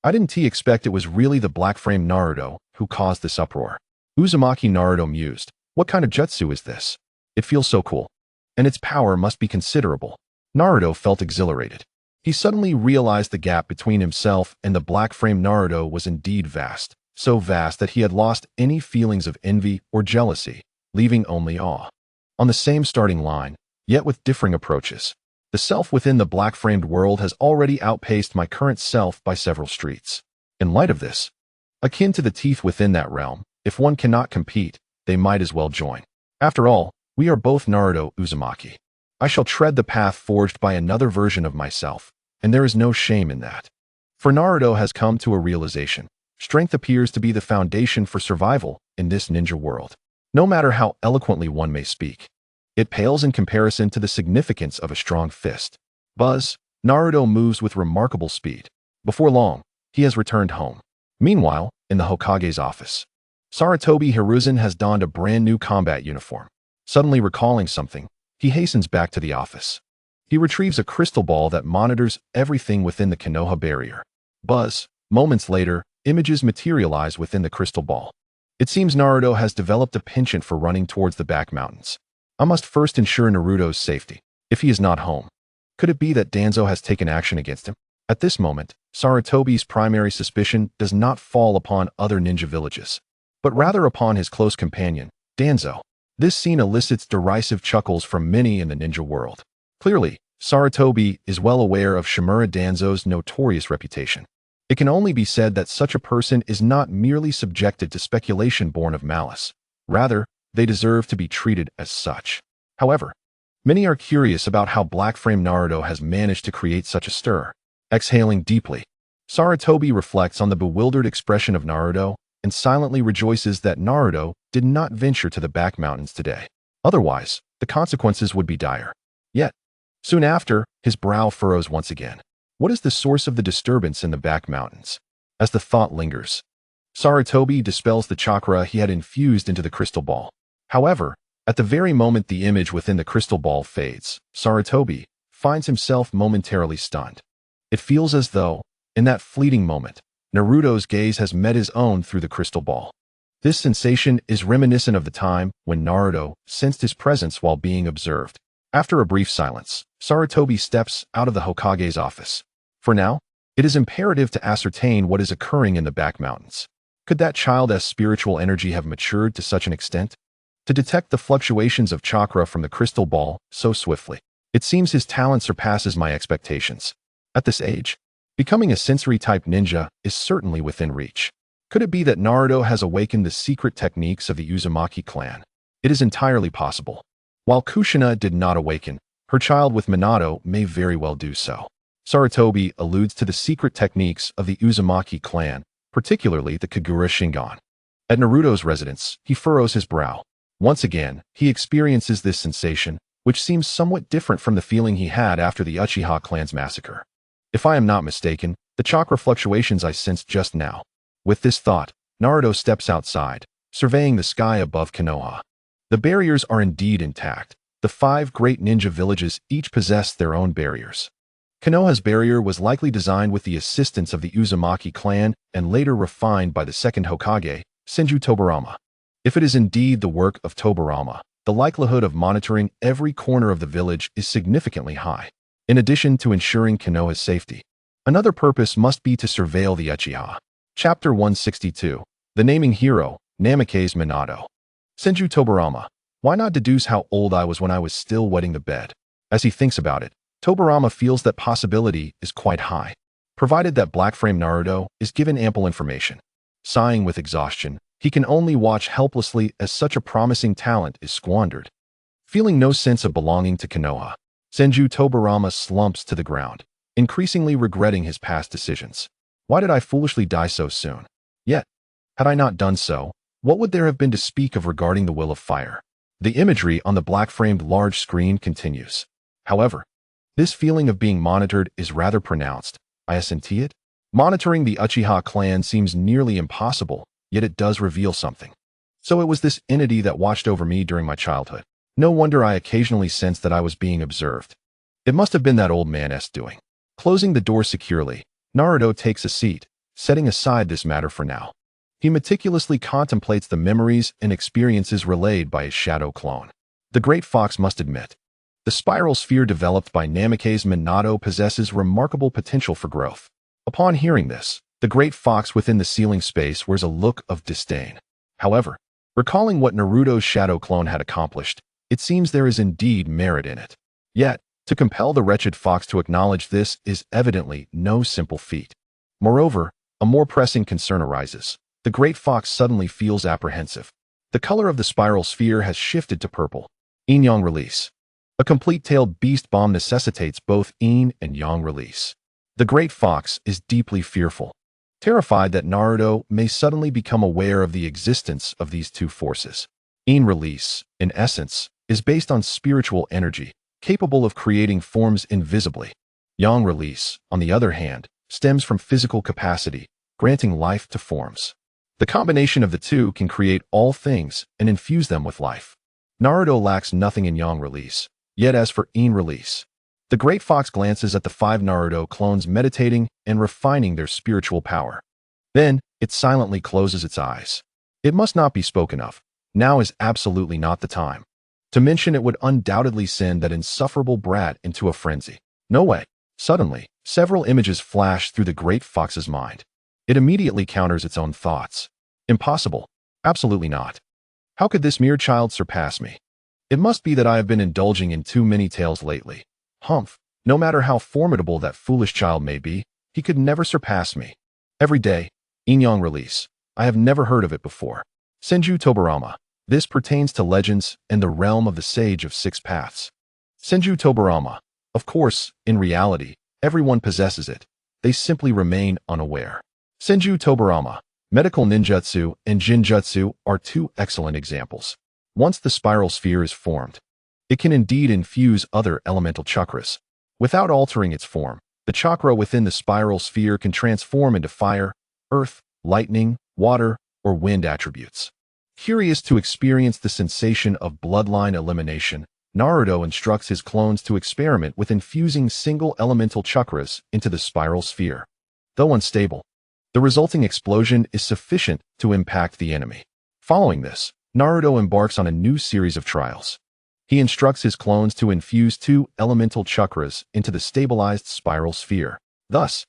I didn't expect it was really the black-framed Naruto who caused this uproar. Uzumaki Naruto mused, what kind of jutsu is this? It feels so cool. And its power must be considerable. Naruto felt exhilarated. He suddenly realized the gap between himself and the black-framed Naruto was indeed vast, so vast that he had lost any feelings of envy or jealousy, leaving only awe. On the same starting line, yet with differing approaches, the self within the black-framed world has already outpaced my current self by several streets. In light of this, akin to the teeth within that realm, if one cannot compete, they might as well join. After all, we are both Naruto Uzumaki. I shall tread the path forged by another version of myself, and there is no shame in that. For Naruto has come to a realization. Strength appears to be the foundation for survival in this ninja world. No matter how eloquently one may speak, it pales in comparison to the significance of a strong fist. Buzz, Naruto moves with remarkable speed. Before long, he has returned home. Meanwhile, in the Hokage's office, Sarutobi Hiruzen has donned a brand new combat uniform. Suddenly recalling something, he hastens back to the office. He retrieves a crystal ball that monitors everything within the Konoha barrier. Buzz, moments later, images materialize within the crystal ball. It seems Naruto has developed a penchant for running towards the back mountains. I must first ensure Naruto's safety. If he is not home, could it be that Danzo has taken action against him? At this moment, Sarutobi's primary suspicion does not fall upon other ninja villages, but rather upon his close companion, Danzo. This scene elicits derisive chuckles from many in the ninja world. Clearly, Sarutobi is well aware of Shimura Danzo's notorious reputation. It can only be said that such a person is not merely subjected to speculation born of malice. Rather, they deserve to be treated as such. However, many are curious about how Black-Frame Naruto has managed to create such a stir. Exhaling deeply, Sarutobi reflects on the bewildered expression of Naruto and silently rejoices that Naruto did not venture to the back mountains today. Otherwise, the consequences would be dire. Yet, soon after, his brow furrows once again. What is the source of the disturbance in the back mountains? As the thought lingers, Sarutobi dispels the chakra he had infused into the crystal ball. However, at the very moment the image within the crystal ball fades, Sarutobi finds himself momentarily stunned. It feels as though, in that fleeting moment, Naruto's gaze has met his own through the crystal ball. This sensation is reminiscent of the time when Naruto sensed his presence while being observed. After a brief silence, Sarutobi steps out of the Hokage's office. For now, it is imperative to ascertain what is occurring in the back mountains. Could that child's spiritual energy have matured to such an extent? To detect the fluctuations of chakra from the crystal ball so swiftly, it seems his talent surpasses my expectations. At this age, becoming a sensory-type ninja is certainly within reach. Could it be that Naruto has awakened the secret techniques of the Uzumaki clan? It is entirely possible. While Kushina did not awaken, her child with Minato may very well do so. Sarutobi alludes to the secret techniques of the Uzumaki clan, particularly the Kagura Shingon. At Naruto's residence, he furrows his brow. Once again, he experiences this sensation, which seems somewhat different from the feeling he had after the Uchiha clan's massacre. If I am not mistaken, the chakra fluctuations I sensed just now. With this thought, Naruto steps outside, surveying the sky above Konoha. The barriers are indeed intact. The 5 great ninja villages each possess their own barriers. Konoha's barrier was likely designed with the assistance of the Uzumaki clan and later refined by the second Hokage, Senju Tobirama. If it is indeed the work of Tobirama, the likelihood of monitoring every corner of the village is significantly high. In addition to ensuring Konoha's safety, another purpose must be to surveil the Uchiha. Chapter 162. The Naming Hero, Namake's Minato. Senju Tobirama. Why not deduce how old I was when I was still wetting the bed? As he thinks about it, Tobirama feels that possibility is quite high, provided that Black-Frame Naruto is given ample information. Sighing with exhaustion, he can only watch helplessly as such a promising talent is squandered. Feeling no sense of belonging to Konoha, Senju Tobirama slumps to the ground, increasingly regretting his past decisions. Why did I foolishly die so soon? Yet, had I not done so, what would there have been to speak of regarding the will of fire? The imagery on the black-framed large screen continues. However, this feeling of being monitored is rather pronounced. I assent it. Monitoring the Uchiha clan seems nearly impossible, yet it does reveal something. So it was this entity that watched over me during my childhood. No wonder I occasionally sensed that I was being observed. It must have been that old man's doing. Closing the door securely, Naruto takes a seat, setting aside this matter for now. He meticulously contemplates the memories and experiences relayed by his shadow clone. The Great Fox must admit, the spiral sphere developed by Namake's Minato possesses remarkable potential for growth. Upon hearing this, the Great Fox within the ceiling space wears a look of disdain. However, recalling what Naruto's shadow clone had accomplished, it seems there is indeed merit in it. Yet, to compel the wretched fox to acknowledge this is evidently no simple feat. Moreover, a more pressing concern arises. The Great Fox suddenly feels apprehensive. The color of the spiral sphere has shifted to purple. Yin-Yang release. A complete-tailed beast bomb necessitates both yin and yang release. The Great Fox is deeply fearful, terrified that Naruto may suddenly become aware of the existence of these two forces. Yin release, in essence, is based on spiritual energy, capable of creating forms invisibly. Yang release, on the other hand, stems from physical capacity, granting life to forms. The combination of the two can create all things and infuse them with life. Naruto lacks nothing in yang release, yet as for yin release, the Great Fox glances at the 5 Naruto clones meditating and refining their spiritual power. Then, it silently closes its eyes. It must not be spoken of. Now is absolutely not the time. To mention it would undoubtedly send that insufferable brat into a frenzy. No way. Suddenly, several images flash through the Great Fox's mind. It immediately counters its own thoughts. Impossible. Absolutely not. How could this mere child surpass me? It must be that I have been indulging in too many tales lately. Humph. No matter how formidable that foolish child may be, he could never surpass me. Every day, yin-yang release. I have never heard of it before. Senju Tobirama. This pertains to legends and the realm of the Sage of Six Paths. Senju Tobirama. Of course, in reality, everyone possesses it. they simply remain unaware. Senju Tobirama, medical ninjutsu, and jinjutsu are two excellent examples. Once the spiral sphere is formed, it can indeed infuse other elemental chakras. Without altering its form, the chakra within the spiral sphere can transform into fire, earth, lightning, water, or wind attributes. Curious to experience the sensation of bloodline elimination, Naruto instructs his clones to experiment with infusing single elemental chakras into the spiral sphere. Though unstable, the resulting explosion is sufficient to impact the enemy. Following this, Naruto embarks on a new series of trials. He instructs his clones to infuse two elemental chakras into the stabilized spiral sphere. Thus,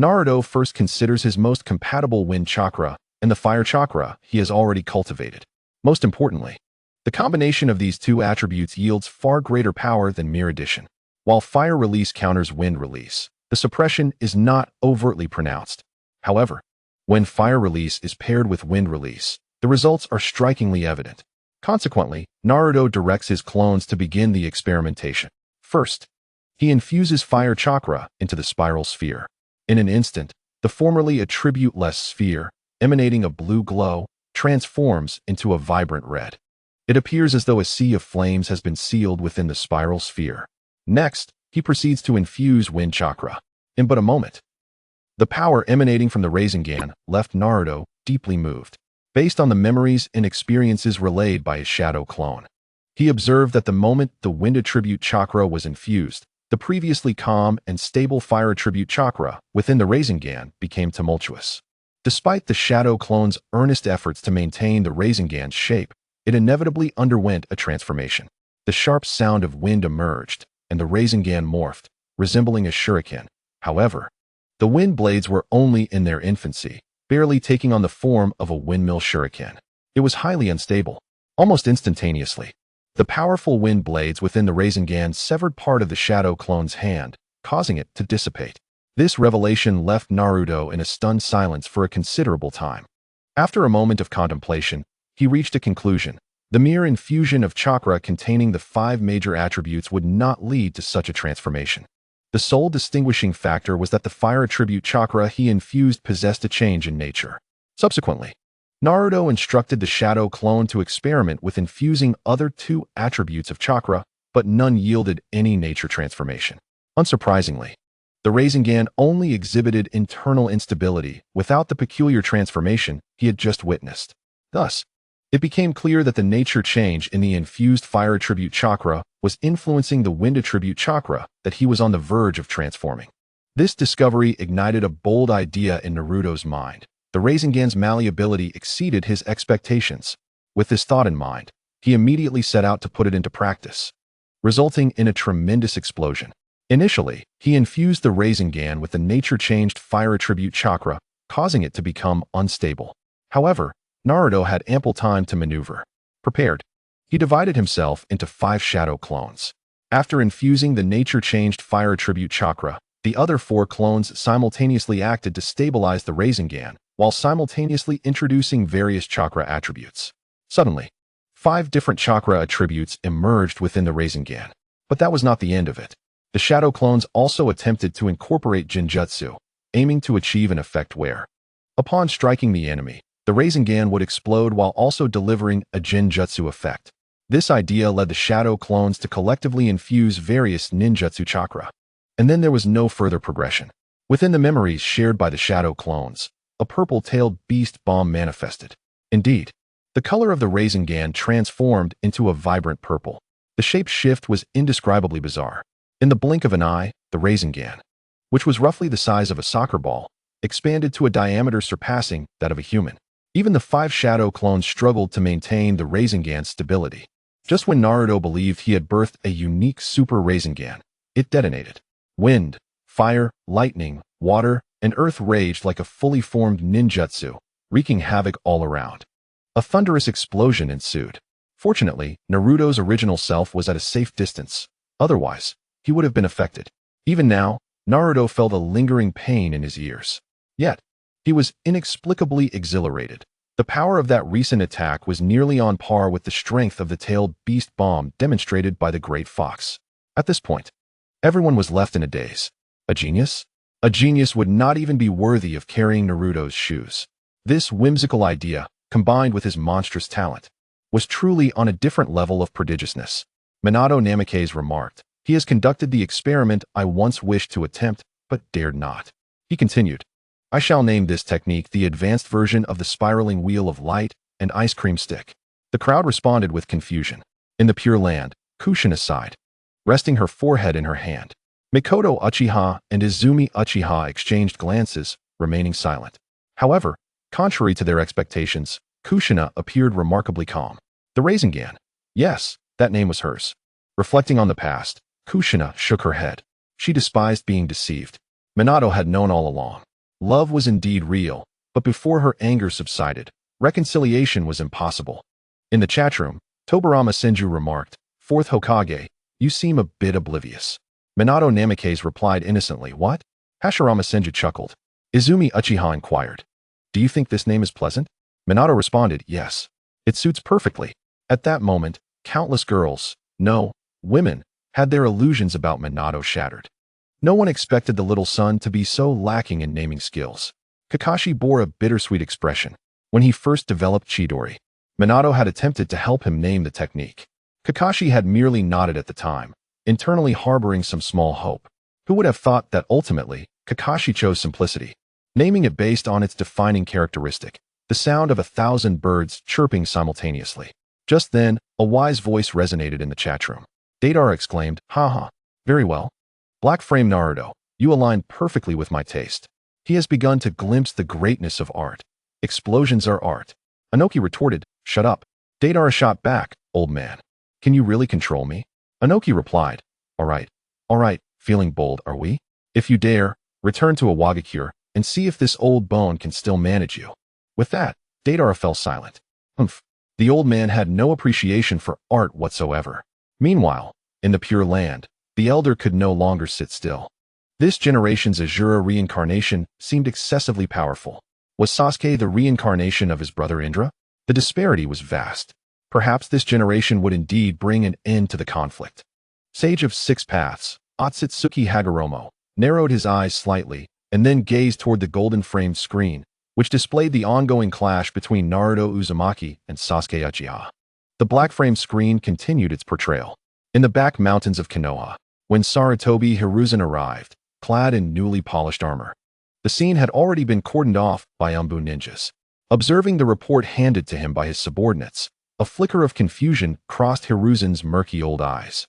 Naruto first considers his most compatible wind chakra and the fire chakra he has already cultivated. Most importantly, the combination of these two attributes yields far greater power than mere addition. While fire release counters wind release, the suppression is not overtly pronounced. However, when fire release is paired with wind release, the results are strikingly evident. Consequently, Naruto directs his clones to begin the experimentation. First, he infuses fire chakra into the spiral sphere. In an instant, the formerly attribute-less sphere, emanating a blue glow, transforms into a vibrant red. It appears as though a sea of flames has been sealed within the spiral sphere. Next, he proceeds to infuse wind chakra. In but a moment, the power emanating from the Rasengan left Naruto deeply moved. Based on the memories and experiences relayed by his shadow clone, he observed that the moment the wind attribute chakra was infused, the previously calm and stable fire attribute chakra within the Rasengan became tumultuous. Despite the shadow clone's earnest efforts to maintain the Rasengan's shape, it inevitably underwent a transformation. The sharp sound of wind emerged, and the Rasengan morphed, resembling a shuriken. However, the wind blades were only in their infancy, barely taking on the form of a windmill shuriken. It was highly unstable. Almost instantaneously, the powerful wind blades within the Rasengan severed part of the shadow clone's hand, causing it to dissipate. This revelation left Naruto in a stunned silence for a considerable time. After a moment of contemplation, he reached a conclusion. The mere infusion of chakra containing the 5 major attributes would not lead to such a transformation. The sole distinguishing factor was that the fire attribute chakra he infused possessed a change in nature. Subsequently, Naruto instructed the shadow clone to experiment with infusing other 2 attributes of chakra, but none yielded any nature transformation. Unsurprisingly, the Rasengan only exhibited internal instability without the peculiar transformation he had just witnessed. Thus, it became clear that the nature change in the infused fire attribute chakra was influencing the wind attribute chakra that he was on the verge of transforming. This discovery ignited a bold idea in Naruto's mind. The Rasengan's malleability exceeded his expectations. With this thought in mind, he immediately set out to put it into practice, resulting in a tremendous explosion. Initially, he infused the Rasengan with the nature-changed fire attribute chakra, causing it to become unstable. However, Naruto had ample time to maneuver. Prepared, he divided himself into 5 shadow clones. After infusing the nature-changed fire attribute chakra, the other 4 clones simultaneously acted to stabilize the Rasengan, while simultaneously introducing various chakra attributes. Suddenly, 5 different chakra attributes emerged within the Rasengan. But that was not the end of it. The shadow clones also attempted to incorporate Jinjutsu, aiming to achieve an effect where, upon striking the enemy, the Rasengan would explode while also delivering a Jinjutsu effect. This idea led the shadow clones to collectively infuse various ninjutsu chakra. And then there was no further progression. Within the memories shared by the shadow clones, a purple-tailed beast bomb manifested. Indeed, the color of the Rasengan transformed into a vibrant purple. The shape shift was indescribably bizarre. In the blink of an eye, the Rasengan, which was roughly the size of a soccer ball, expanded to a diameter surpassing that of a human. Even the 5 shadow clones struggled to maintain the Rasengan's stability. Just when Naruto believed he had birthed a unique super Rasengan, it detonated. Wind, fire, lightning, water, and earth raged like a fully formed ninjutsu, wreaking havoc all around. A thunderous explosion ensued. Fortunately, Naruto's original self was at a safe distance. Otherwise, he would have been affected. Even now, Naruto felt a lingering pain in his ears. Yet, he was inexplicably exhilarated. The power of that recent attack was nearly on par with the strength of the tailed beast bomb demonstrated by the great fox. At this point, everyone was left in a daze. A genius? A genius would not even be worthy of carrying Naruto's shoes. This whimsical idea, combined with his monstrous talent, was truly on a different level of prodigiousness. Minato Namikaze remarked, "He has conducted the experiment I once wished to attempt, but dared not." He continued, "I shall name this technique the advanced version of the spiraling wheel of light and ice cream stick." The crowd responded with confusion. In the Pure Land, Kushina sighed, resting her forehead in her hand. Mikoto Uchiha and Izumi Uchiha exchanged glances, remaining silent. However, contrary to their expectations, Kushina appeared remarkably calm. The Rasengan. Yes, that name was hers. Reflecting on the past, Kushina shook her head. She despised being deceived. Minato had known all along. Love was indeed real, but before her anger subsided, reconciliation was impossible. In the chat room, Tobirama Senju remarked, "Fourth Hokage, you seem a bit oblivious." Minato Namikaze replied innocently, "What?" Hashirama Senju chuckled. Izumi Uchiha inquired, "Do you think this name is pleasant?" Minato responded, "Yes. It suits perfectly." At that moment, countless girls, no, women, had their illusions about Minato shattered. No one expected the little son to be so lacking in naming skills. Kakashi bore a bittersweet expression. When he first developed Chidori, Minato had attempted to help him name the technique. Kakashi had merely nodded at the time, internally harboring some small hope. Who would have thought that ultimately, Kakashi chose simplicity, naming it based on its defining characteristic, the sound of 1,000 birds chirping simultaneously. Just then, a wise voice resonated in the chat room. Deidara exclaimed, "Haha, very well. Black Frame Naruto, you align perfectly with my taste. He has begun to glimpse the greatness of art. Explosions are art." Anoki retorted, "Shut up." Deidara shot back, "Old man. Can you really control me?" Anoki replied, all right, feeling bold, are we? If you dare, return to Awagakure and see if this old bone can still manage you." With that, Deidara fell silent. Humph. The old man had no appreciation for art whatsoever. Meanwhile, in the Pure Land, the elder could no longer sit still. This generation's Azura reincarnation seemed excessively powerful. Was Sasuke the reincarnation of his brother Indra? The disparity was vast. Perhaps this generation would indeed bring an end to the conflict. Sage of Six Paths, Otsutsuki Hagoromo, narrowed his eyes slightly and then gazed toward the golden-framed screen, which displayed the ongoing clash between Naruto Uzumaki and Sasuke Uchiha. The black-framed screen continued its portrayal. In the back mountains of Konoha, when Sarutobi Hiruzen arrived, clad in newly polished armor, the scene had already been cordoned off by Umbu ninjas. Observing the report handed to him by his subordinates, a flicker of confusion crossed Hiruzen's murky old eyes.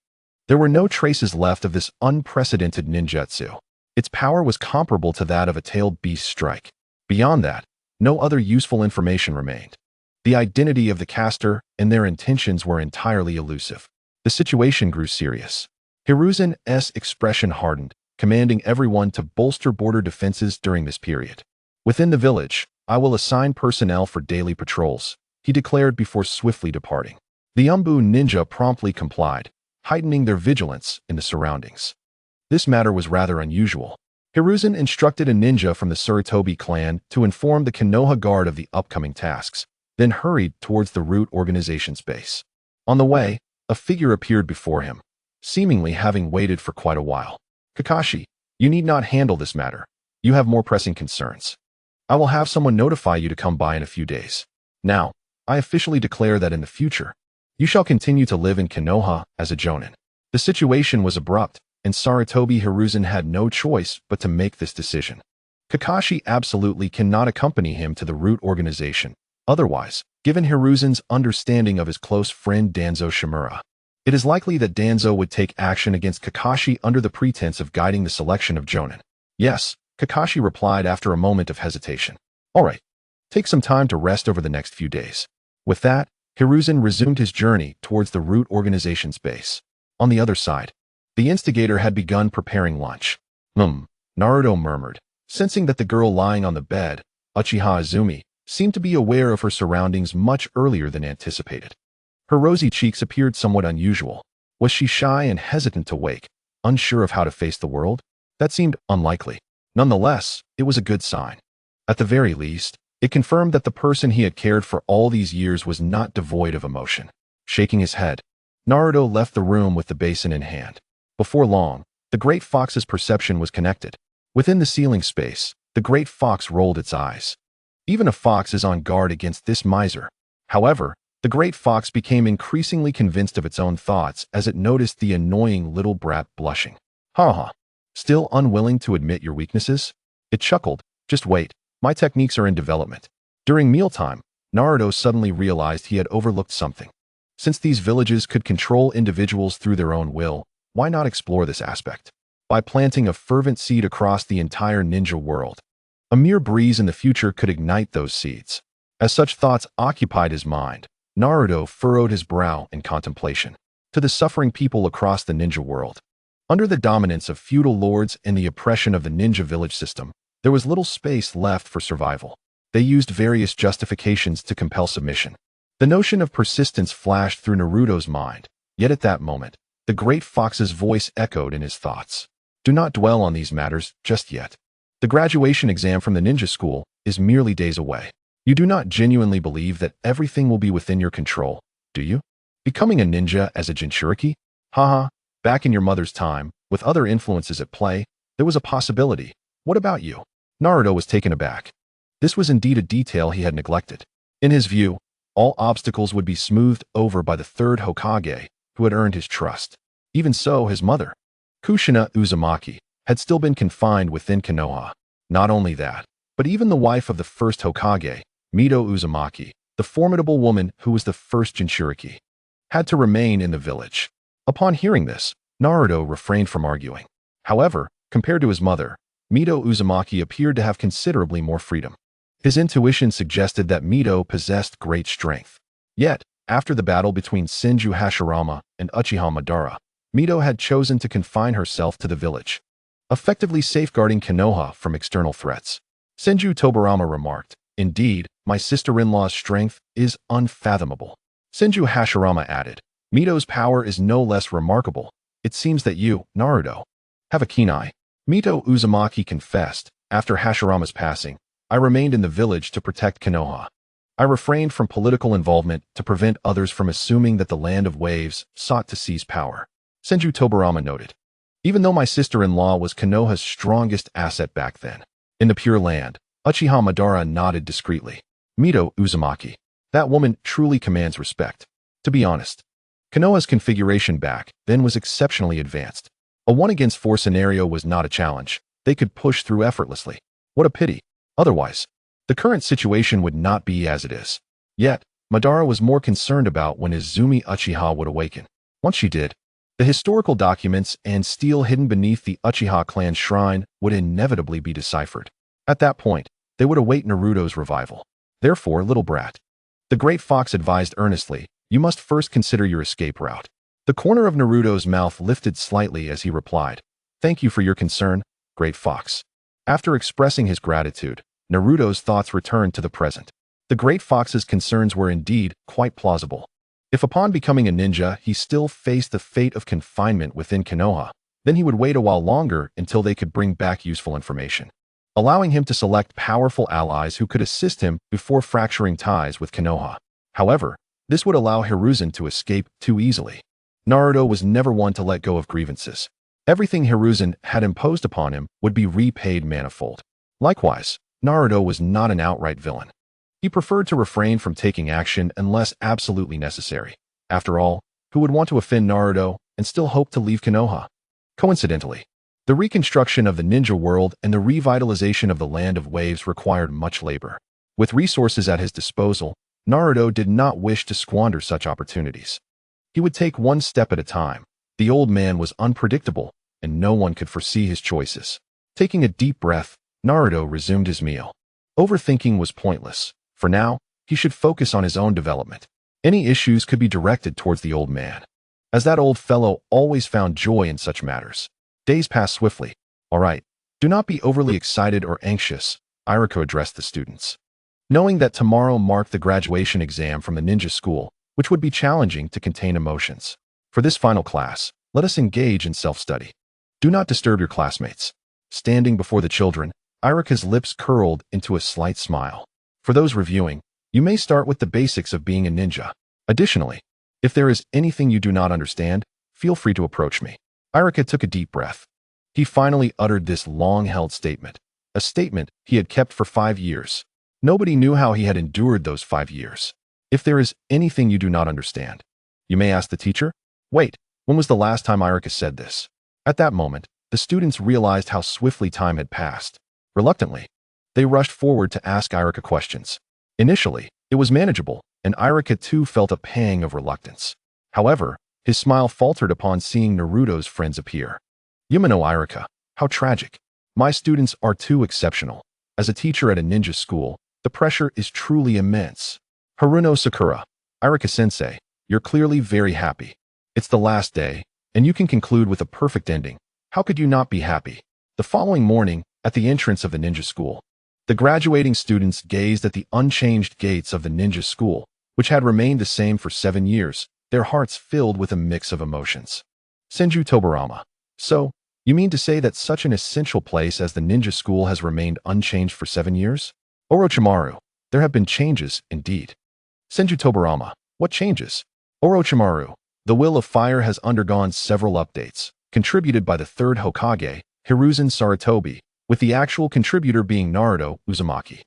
There were no traces left of this unprecedented ninjutsu. Its power was comparable to that of a tailed beast strike. Beyond that, no other useful information remained. The identity of the caster and their intentions were entirely elusive. The situation grew serious. Hiruzen's expression hardened, commanding everyone to bolster border defenses during this period. "Within the village, I will assign personnel for daily patrols," he declared before swiftly departing. The Umbu ninja promptly complied, heightening their vigilance in the surroundings. This matter was rather unusual. Hiruzen instructed a ninja from the Sarutobi clan to inform the Konoha guard of the upcoming tasks, then hurried towards the root organization's base. On the way, a figure appeared before him, seemingly having waited for quite a while. "Kakashi, you need not handle this matter. You have more pressing concerns. I will have someone notify you to come by in a few days. Now, I officially declare that in the future, you shall continue to live in Konoha as a jonin." The situation was abrupt, and Sarutobi Hiruzen had no choice but to make this decision. Kakashi absolutely cannot accompany him to the root organization. Otherwise, given Hiruzen's understanding of his close friend Danzo Shimura, it is likely that Danzo would take action against Kakashi under the pretense of guiding the selection of jonin. "Yes," Kakashi replied after a moment of hesitation. "All right. Take some time to rest over the next few days." With that, Hiruzen resumed his journey towards the root organization's base. On the other side, the instigator had begun preparing lunch. Naruto murmured, sensing that the girl lying on the bed, Uchiha Izumi, seemed to be aware of her surroundings much earlier than anticipated. Her rosy cheeks appeared somewhat unusual. Was she shy and hesitant to wake, unsure of how to face the world? That seemed unlikely. Nonetheless, it was a good sign. At the very least, it confirmed that the person he had cared for all these years was not devoid of emotion. Shaking his head, Naruto left the room with the basin in hand. Before long, the Great Fox's perception was connected. Within the ceiling space, the great fox rolled its eyes. Even a fox is on guard against this miser. However, the great fox became increasingly convinced of its own thoughts as it noticed the annoying little brat blushing. Ha ha. Still unwilling to admit your weaknesses? It chuckled. Just wait, my techniques are in development. During mealtime, Naruto suddenly realized he had overlooked something. Since these villages could control individuals through their own will, why not explore this aspect? By planting a fervent seed across the entire ninja world. A mere breeze in the future could ignite those seeds. As such thoughts occupied his mind, Naruto furrowed his brow in contemplation. To the suffering people across the ninja world. Under the dominance of feudal lords and the oppression of the ninja village system, there was little space left for survival. They used various justifications to compel submission. The notion of persistence flashed through Naruto's mind, yet at that moment, the great fox's voice echoed in his thoughts. Do not dwell on these matters just yet. The graduation exam from the ninja school is merely days away. You do not genuinely believe that everything will be within your control, do you? Becoming a ninja as a Jinchuriki? Haha, back in your mother's time, with other influences at play, there was a possibility. What about you? Naruto was taken aback. This was indeed a detail he had neglected. In his view, all obstacles would be smoothed over by the third Hokage, who had earned his trust. Even so, his mother, Kushina Uzumaki, had still been confined within Konoha. Not only that, but even the wife of the first Hokage, Minato Uzumaki, the formidable woman who was the first Jinchuriki, had to remain in the village. Upon hearing this, Naruto refrained from arguing. However, compared to his mother, Minato Uzumaki appeared to have considerably more freedom. His intuition suggested that Minato possessed great strength. Yet, after the battle between Senju Hashirama and Uchiha Madara, Minato had chosen to confine herself to the village, effectively safeguarding Konoha from external threats. Senju Tobirama remarked, "Indeed, my sister-in-law's strength is unfathomable." Senju Hashirama added, "Mito's power is no less remarkable. It seems that you, Naruto, have a keen eye." Minato Uzumaki confessed, "After Hashirama's passing, I remained in the village to protect Konoha. I refrained from political involvement to prevent others from assuming that the Land of Waves sought to seize power." Senju Tobirama noted, "Even though my sister-in-law was Konoha's strongest asset back then. In the Pure Land," Uchiha Madara nodded discreetly. "Minato Uzumaki, that woman truly commands respect. To be honest, Konoha's configuration back then was exceptionally advanced. A 1-against-4 scenario was not a challenge. They could push through effortlessly. What a pity. Otherwise, the current situation would not be as it is." Yet, Madara was more concerned about when Izumi Uchiha would awaken. Once she did, the historical documents and steel hidden beneath the Uchiha clan shrine would inevitably be deciphered. At that point, they would await Naruto's revival. Therefore, little brat, the great fox advised earnestly, you must first consider your escape route. The corner of Naruto's mouth lifted slightly as he replied, "Thank you for your concern, great fox." After expressing his gratitude, Naruto's thoughts returned to the present. The great fox's concerns were indeed quite plausible. If upon becoming a ninja he still faced the fate of confinement within Konoha, then he would wait a while longer until they could bring back useful information, allowing him to select powerful allies who could assist him before fracturing ties with Konoha. However, this would allow Hiruzen to escape too easily. Naruto was never one to let go of grievances. Everything Hiruzen had imposed upon him would be repaid manifold. Likewise, Naruto was not an outright villain. He preferred to refrain from taking action unless absolutely necessary. After all, who would want to offend Naruto and still hope to leave Konoha? Coincidentally, the reconstruction of the ninja world and the revitalization of the Land of Waves required much labor. With resources at his disposal, Naruto did not wish to squander such opportunities. He would take one step at a time. The old man was unpredictable, and no one could foresee his choices. Taking a deep breath, Naruto resumed his meal. Overthinking was pointless. For now, he should focus on his own development. Any issues could be directed towards the old man, as that old fellow always found joy in such matters. Days passed swiftly. "All right, do not be overly excited or anxious," Iruka addressed the students. Knowing that tomorrow marked the graduation exam from the ninja school, which would be challenging to contain emotions. For this final class, let us engage in self-study. Do not disturb your classmates. Standing before the children, Iruka's lips curled into a slight smile. For those reviewing, you may start with the basics of being a ninja. Additionally, if there is anything you do not understand, feel free to approach me. Iruka took a deep breath. He finally uttered this long-held statement, a statement he had kept for 5 years. Nobody knew how he had endured those 5 years. If there is anything you do not understand, you may ask the teacher. Wait, when was the last time Irika said this? At that moment, the students realized how swiftly time had passed. Reluctantly, they rushed forward to ask Irika questions. Initially, it was manageable, and Irika too felt a pang of reluctance. However, his smile faltered upon seeing Naruto's friends appear. Yumino Irika, how tragic. My students are too exceptional. As a teacher at a ninja school, the pressure is truly immense. Haruno Sakura, Irika-sensei, you're clearly very happy. It's the last day, and you can conclude with a perfect ending. How could you not be happy? The following morning, at the entrance of the ninja school, the graduating students gazed at the unchanged gates of the ninja school, which had remained the same for 7 years, their hearts filled with a mix of emotions. Senju Tobirama. So, you mean to say that such an essential place as the ninja school has remained unchanged for 7 years? Orochimaru. There have been changes, indeed. Senju Tobirama. What changes? Orochimaru. The Will of Fire has undergone several updates, contributed by the third Hokage, Hiruzen Sarutobi, with the actual contributor being Naruto Uzumaki.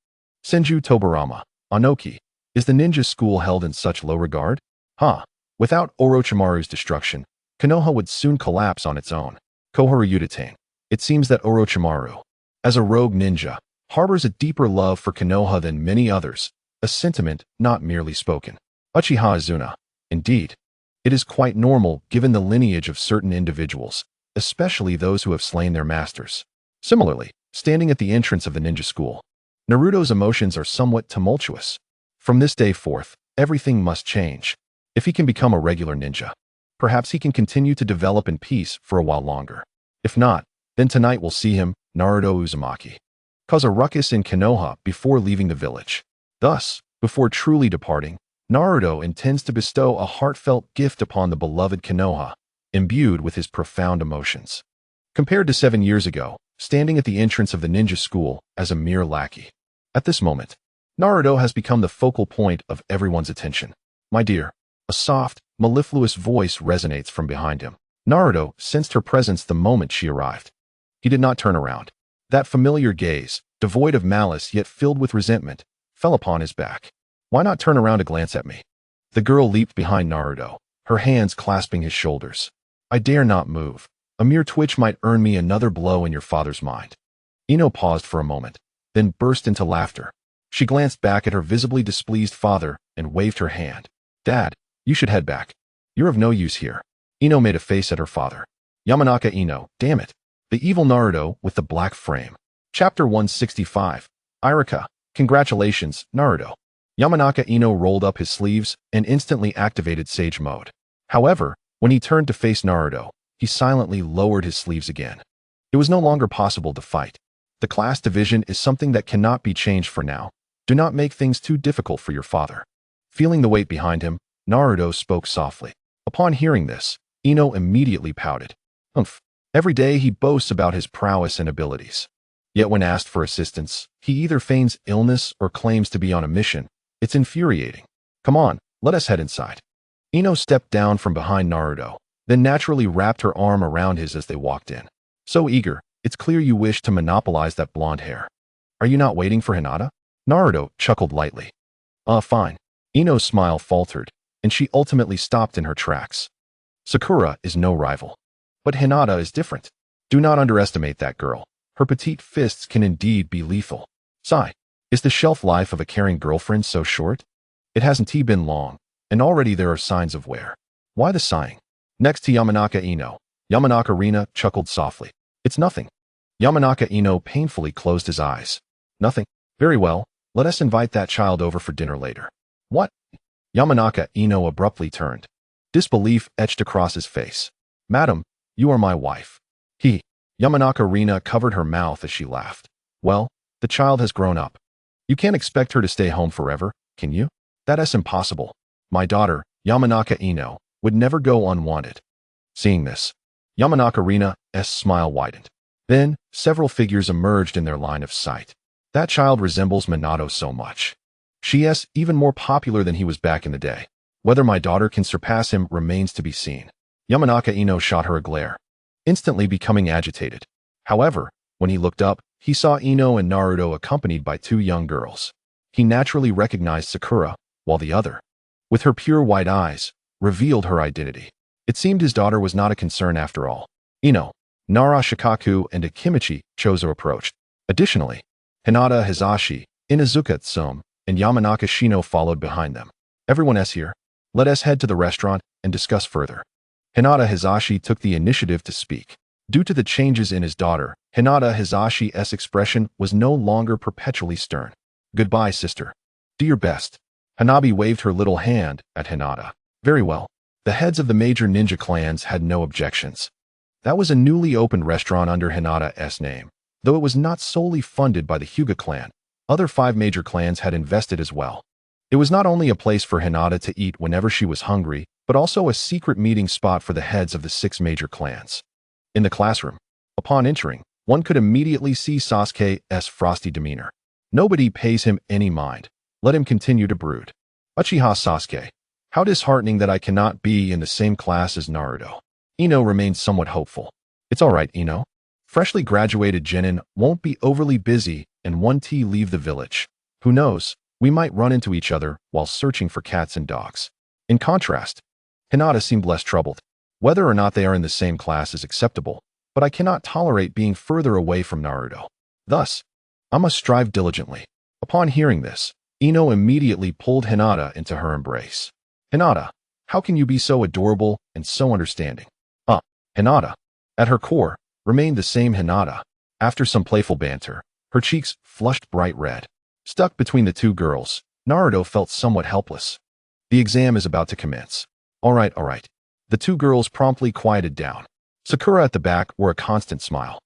Senju Tobirama. Anoki. Is the ninja school held in such low regard? Without Orochimaru's destruction, Konoha would soon collapse on its own. Koharu Udatain. It seems that Orochimaru, as a rogue ninja, harbors a deeper love for Konoha than many others, a sentiment not merely spoken. Uchiha Izuna. Indeed, it is quite normal given the lineage of certain individuals, especially those who have slain their masters. Similarly, standing at the entrance of the ninja school, Naruto's emotions are somewhat tumultuous. From this day forth, everything must change. If he can become a regular ninja, perhaps he can continue to develop in peace for a while longer. If not, then tonight we'll see him, Naruto Uzumaki, cause a ruckus in Konoha before leaving the village. Thus, before truly departing, Naruto intends to bestow a heartfelt gift upon the beloved Konoha, imbued with his profound emotions. Compared to 7 years ago, standing at the entrance of the ninja school as a mere lackey. At this moment, Naruto has become the focal point of everyone's attention. My dear, a soft, mellifluous voice resonates from behind him. Naruto sensed her presence the moment she arrived. He did not turn around. That familiar gaze, devoid of malice yet filled with resentment, fell upon his back. Why not turn around to glance at me? The girl leaped behind Naruto, her hands clasping his shoulders. I dare not move. A mere twitch might earn me another blow in your father's mind. Ino paused for a moment, then burst into laughter. She glanced back at her visibly displeased father and waved her hand. Dad, you should head back. You're of no use here. Ino made a face at her father. Yamanaka Ino, damn it. The evil Naruto with the black frame. Chapter 165. Irika, congratulations, Naruto. Yamanaka Ino rolled up his sleeves and instantly activated Sage Mode. However, when he turned to face Naruto, he silently lowered his sleeves again. It was no longer possible to fight. The class division is something that cannot be changed for now. Do not make things too difficult for your father. Feeling the weight behind him, Naruto spoke softly. Upon hearing this, Ino immediately pouted. Humph. Every day he boasts about his prowess and abilities. Yet when asked for assistance, he either feigns illness or claims to be on a mission. It's infuriating. Come on, let us head inside. Ino stepped down from behind Naruto, then naturally wrapped her arm around his as they walked in. So eager, it's clear you wish to monopolize that blonde hair. Are you not waiting for Hinata? Naruto chuckled lightly. Fine. Ino's smile faltered, and she ultimately stopped in her tracks. Sakura is no rival. But Hinata is different. Do not underestimate that girl. Her petite fists can indeed be lethal. Sigh. Is the shelf life of a caring girlfriend so short? It hasn't been long, and already there are signs of wear. Why the sighing? Next to Yamanaka Ino, Yamanaka Rina chuckled softly. It's nothing. Yamanaka Ino painfully closed his eyes. Nothing. Very well, let us invite that child over for dinner later. What? Yamanaka Ino abruptly turned. Disbelief etched across his face. Madam, you are my wife. Yamanaka Rina covered her mouth as she laughed. Well, the child has grown up. You can't expect her to stay home forever, can you? That's impossible. My daughter, Yamanaka Ino, would never go unwanted. Seeing this, Yamanaka Rina's smile widened. Then, several figures emerged in their line of sight. That child resembles Minato so much. She is even more popular than he was back in the day. Whether my daughter can surpass him remains to be seen. Yamanaka Ino shot her a glare, instantly becoming agitated. However, when he looked up, he saw Ino and Naruto accompanied by two young girls. He naturally recognized Sakura, while the other, with her pure white eyes, revealed her identity. It seemed his daughter was not a concern after all. Ino, Nara Shikaku, and Akimichi Chozo approached. Additionally, Hinata Hizashi, Inazuka Tsum, and Yamanaka Shino followed behind them. Everyone's here. Let us head to the restaurant and discuss further. Hinata Hizashi took the initiative to speak. Due to the changes in his daughter, Hinata Hizashi's expression was no longer perpetually stern. Goodbye, sister. Do your best. Hanabi waved her little hand at Hinata. Very well. The heads of the major ninja clans had no objections. That was a newly opened restaurant under Hinata's name. Though it was not solely funded by the Hyuga clan, other 5 major clans had invested as well. It was not only a place for Hinata to eat whenever she was hungry, but also a secret meeting spot for the heads of the 6 major clans. In the classroom, upon entering, one could immediately see Sasuke's frosty demeanor. Nobody pays him any mind. Let him continue to brood. Uchiha Sasuke. How disheartening that I cannot be in the same class as Naruto. Ino remained somewhat hopeful. It's alright, Ino. Freshly graduated genin won't be overly busy and 1T leave the village. Who knows, we might run into each other while searching for cats and dogs. In contrast, Hinata seemed less troubled. Whether or not they are in the same class is acceptable, but I cannot tolerate being further away from Naruto. Thus, I must strive diligently. Upon hearing this, Ino immediately pulled Hinata into her embrace. Hinata, how can you be so adorable and so understanding? Hinata, at her core, remained the same Hinata. After some playful banter, her cheeks flushed bright red. Stuck between the two girls, Naruto felt somewhat helpless. The exam is about to commence. All right. The two girls promptly quieted down. Sakura at the back wore a constant smile.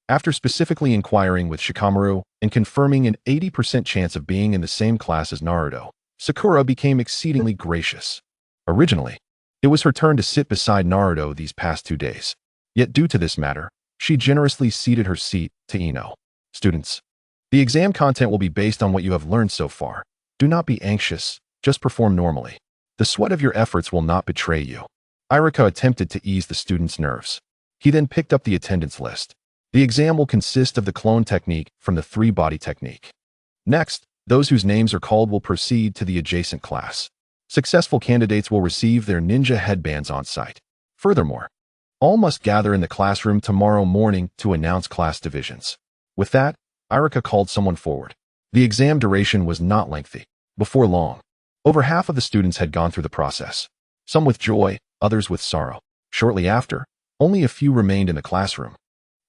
After specifically inquiring with Shikamaru and confirming an 80% chance of being in the same class as Naruto, Sakura became exceedingly gracious. Originally, it was her turn to sit beside Naruto these past 2 days. Yet due to this matter, she generously ceded her seat to Ino. Students, the exam content will be based on what you have learned so far. Do not be anxious, just perform normally. The sweat of your efforts will not betray you. Iruka attempted to ease the students' nerves. He then picked up the attendance list. The exam will consist of the clone technique from the 3-body technique. Next, those whose names are called will proceed to the adjacent class. Successful candidates will receive their ninja headbands on site. Furthermore, all must gather in the classroom tomorrow morning to announce class divisions. With that, Iruka called someone forward. The exam duration was not lengthy. Before long, over half of the students had gone through the process. Some with joy, others with sorrow. Shortly after, only a few remained in the classroom,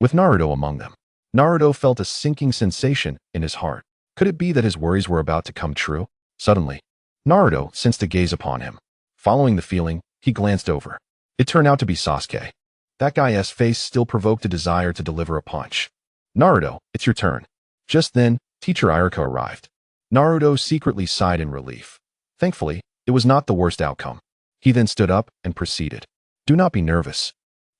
with Naruto among them. Naruto felt a sinking sensation in his heart. Could it be that his worries were about to come true? Suddenly, Naruto sensed a gaze upon him. Following the feeling, he glanced over. It turned out to be Sasuke. That guy's face still provoked a desire to deliver a punch. Naruto, it's your turn. Just then, Teacher Iruka arrived. Naruto secretly sighed in relief. Thankfully, it was not the worst outcome. He then stood up and proceeded. Do not be nervous.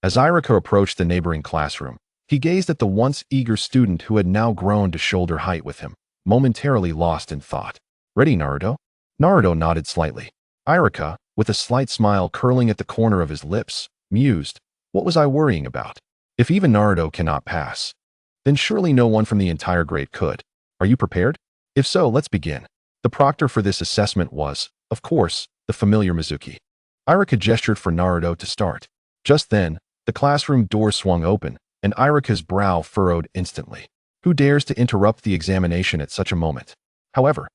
As Iruka approached the neighboring classroom, he gazed at the once eager student who had now grown to shoulder height with him, momentarily lost in thought. Ready, Naruto? Naruto nodded slightly. Iruka, with a slight smile curling at the corner of his lips, mused, what was I worrying about? If even Naruto cannot pass, then surely no one from the entire grade could. Are you prepared? If so, let's begin. The proctor for this assessment was, of course, the familiar Mizuki. Iruka gestured for Naruto to start. Just then, the classroom door swung open, and Iruka's brow furrowed instantly. Who dares to interrupt the examination at such a moment? However,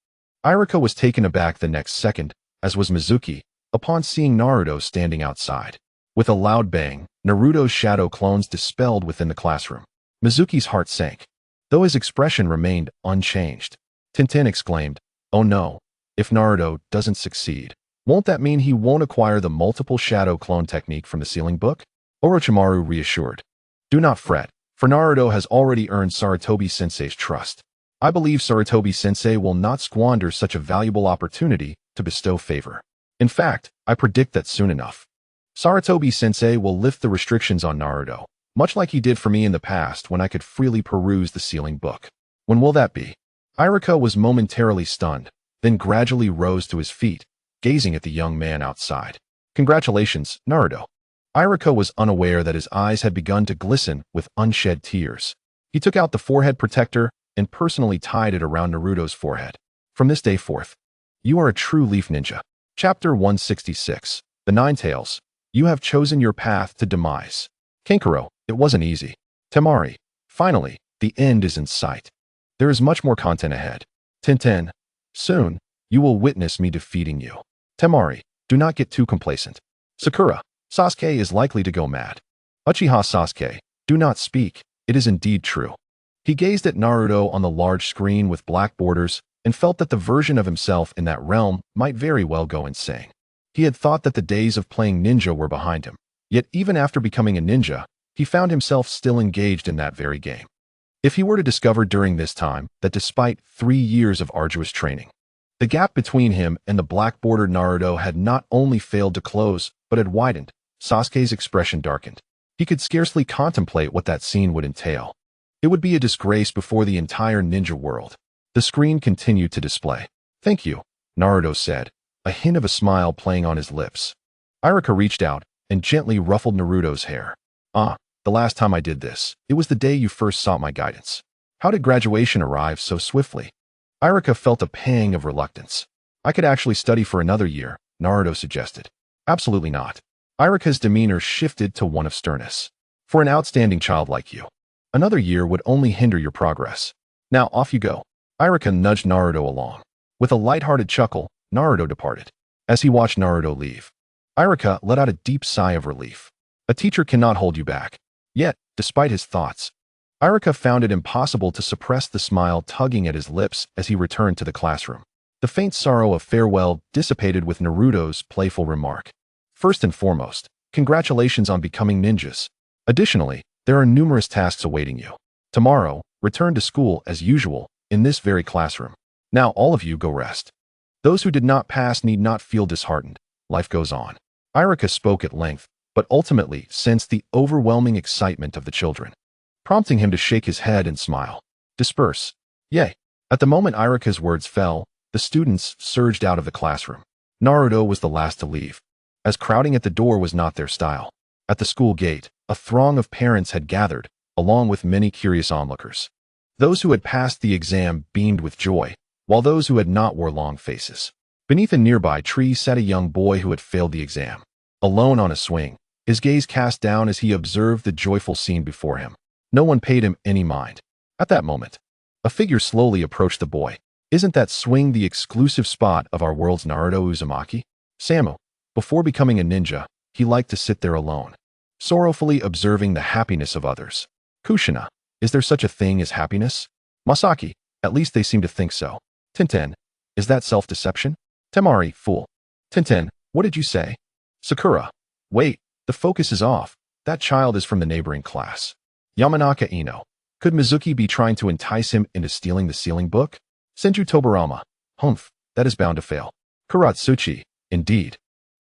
Iruka was taken aback the next second, as was Mizuki, upon seeing Naruto standing outside. With a loud bang, Naruto's shadow clones dispelled within the classroom. Mizuki's heart sank, though his expression remained unchanged. Tintin exclaimed, oh no, if Naruto doesn't succeed, won't that mean he won't acquire the multiple shadow clone technique from the ceiling book? Orochimaru reassured. Do not fret, for Naruto has already earned Sarutobi-sensei's trust. I believe Sarutobi-sensei will not squander such a valuable opportunity to bestow favor. In fact, I predict that soon enough, Sarutobi-sensei will lift the restrictions on Naruto, much like he did for me in the past when I could freely peruse the ceiling book. When will that be? Iruka was momentarily stunned, then gradually rose to his feet, gazing at the young man outside. Congratulations, Naruto. Irika was unaware that his eyes had begun to glisten with unshed tears. He took out the forehead protector and personally tied it around Naruto's forehead. From this day forth, you are a true leaf ninja. Chapter 166. The Nine Tails. You have chosen your path to demise. Kankuro, it wasn't easy. Temari, finally, the end is in sight. There is much more content ahead. Tintin, soon, you will witness me defeating you. Temari, do not get too complacent. Sakura, Sasuke is likely to go mad. Uchiha Sasuke, do not speak, it is indeed true. He gazed at Naruto on the large screen with black borders and felt that the version of himself in that realm might very well go insane. He had thought that the days of playing ninja were behind him, yet even after becoming a ninja, he found himself still engaged in that very game. If he were to discover during this time that despite 3 years of arduous training, the gap between him and the black-bordered Naruto had not only failed to close, but had widened, Sasuke's expression darkened. He could scarcely contemplate what that scene would entail. It would be a disgrace before the entire ninja world. The screen continued to display. Thank you, Naruto said, a hint of a smile playing on his lips. Irika reached out and gently ruffled Naruto's hair. Ah, the last time I did this, it was the day you first sought my guidance. How did graduation arrive so swiftly? Irika felt a pang of reluctance. I could actually study for another year, Naruto suggested. Absolutely not. Irika's demeanor shifted to one of sternness. For an outstanding child like you, another year would only hinder your progress. Now off you go. Irika nudged Naruto along. With a light-hearted chuckle, Naruto departed. As he watched Naruto leave, Irika let out a deep sigh of relief. A teacher cannot hold you back. Yet, despite his thoughts, Irika found it impossible to suppress the smile tugging at his lips as he returned to the classroom. The faint sorrow of farewell dissipated with Naruto's playful remark. First and foremost, congratulations on becoming ninjas. Additionally, there are numerous tasks awaiting you. Tomorrow, return to school as usual, in this very classroom. Now all of you go rest. Those who did not pass need not feel disheartened. Life goes on. Irika spoke at length, but ultimately sensed the overwhelming excitement of the children, prompting him to shake his head and smile. Disperse. Yay. At the moment Irika's words fell, the students surged out of the classroom. Naruto was the last to leave, as crowding at the door was not their style. At the school gate, a throng of parents had gathered, along with many curious onlookers. Those who had passed the exam beamed with joy, while those who had not wore long faces. Beneath a nearby tree sat a young boy who had failed the exam. Alone on a swing, his gaze cast down as he observed the joyful scene before him. No one paid him any mind. At that moment, a figure slowly approached the boy. Isn't that swing the exclusive spot of our world's Naruto Uzumaki? Samu. Before becoming a ninja, he liked to sit there alone, sorrowfully observing the happiness of others. Kushina. Is there such a thing as happiness? Masaki. At least they seem to think so. Tintin. Is that self-deception? Temari. Fool. Tintin. What did you say? Sakura. Wait, the focus is off. That child is from the neighboring class. Yamanaka Ino. Could Mizuki be trying to entice him into stealing the sealing book? Senju Tobirama. Humph, that is bound to fail. Kuratsuchi. Indeed.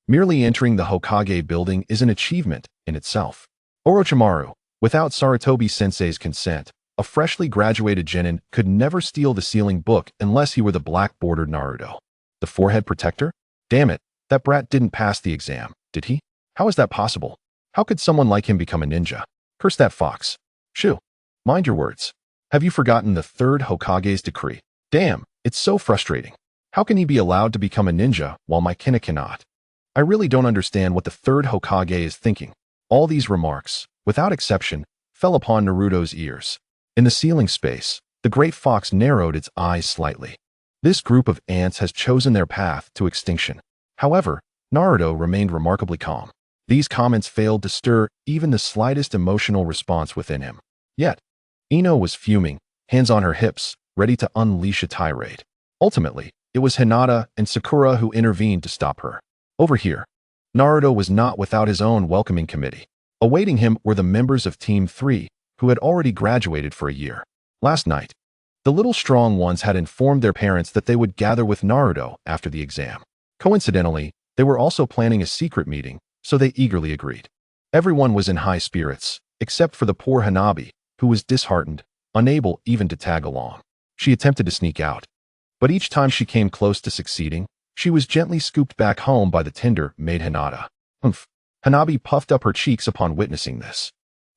Merely entering the Hokage building is an achievement in itself. Orochimaru. Without Sarutobi-sensei's consent, a freshly graduated genin could never steal the sealing book unless he were the black-bordered Naruto. The forehead protector? Damn it, that brat didn't pass the exam, did he? How is that possible? How could someone like him become a ninja? Curse that fox. Shoo. Mind your words. Have you forgotten the third Hokage's decree? Damn, it's so frustrating. How can he be allowed to become a ninja while my Kina cannot? I really don't understand what the third Hokage is thinking. All these remarks, without exception, fell upon Naruto's ears. In the ceiling space, the great fox narrowed its eyes slightly. This group of ants has chosen their path to extinction. However, Naruto remained remarkably calm. These comments failed to stir even the slightest emotional response within him. Yet, Ino was fuming, hands on her hips, ready to unleash a tirade. Ultimately, it was Hinata and Sakura who intervened to stop her. Over here, Naruto was not without his own welcoming committee. Awaiting him were the members of Team 3, who had already graduated for a year. Last night, the little strong ones had informed their parents that they would gather with Naruto after the exam. Coincidentally, they were also planning a secret meeting, so they eagerly agreed. Everyone was in high spirits, except for the poor Hanabi, who was disheartened, unable even to tag along. She attempted to sneak out, but each time she came close to succeeding, she was gently scooped back home by the tender maid Hinata. Humph. Hanabi puffed up her cheeks upon witnessing this.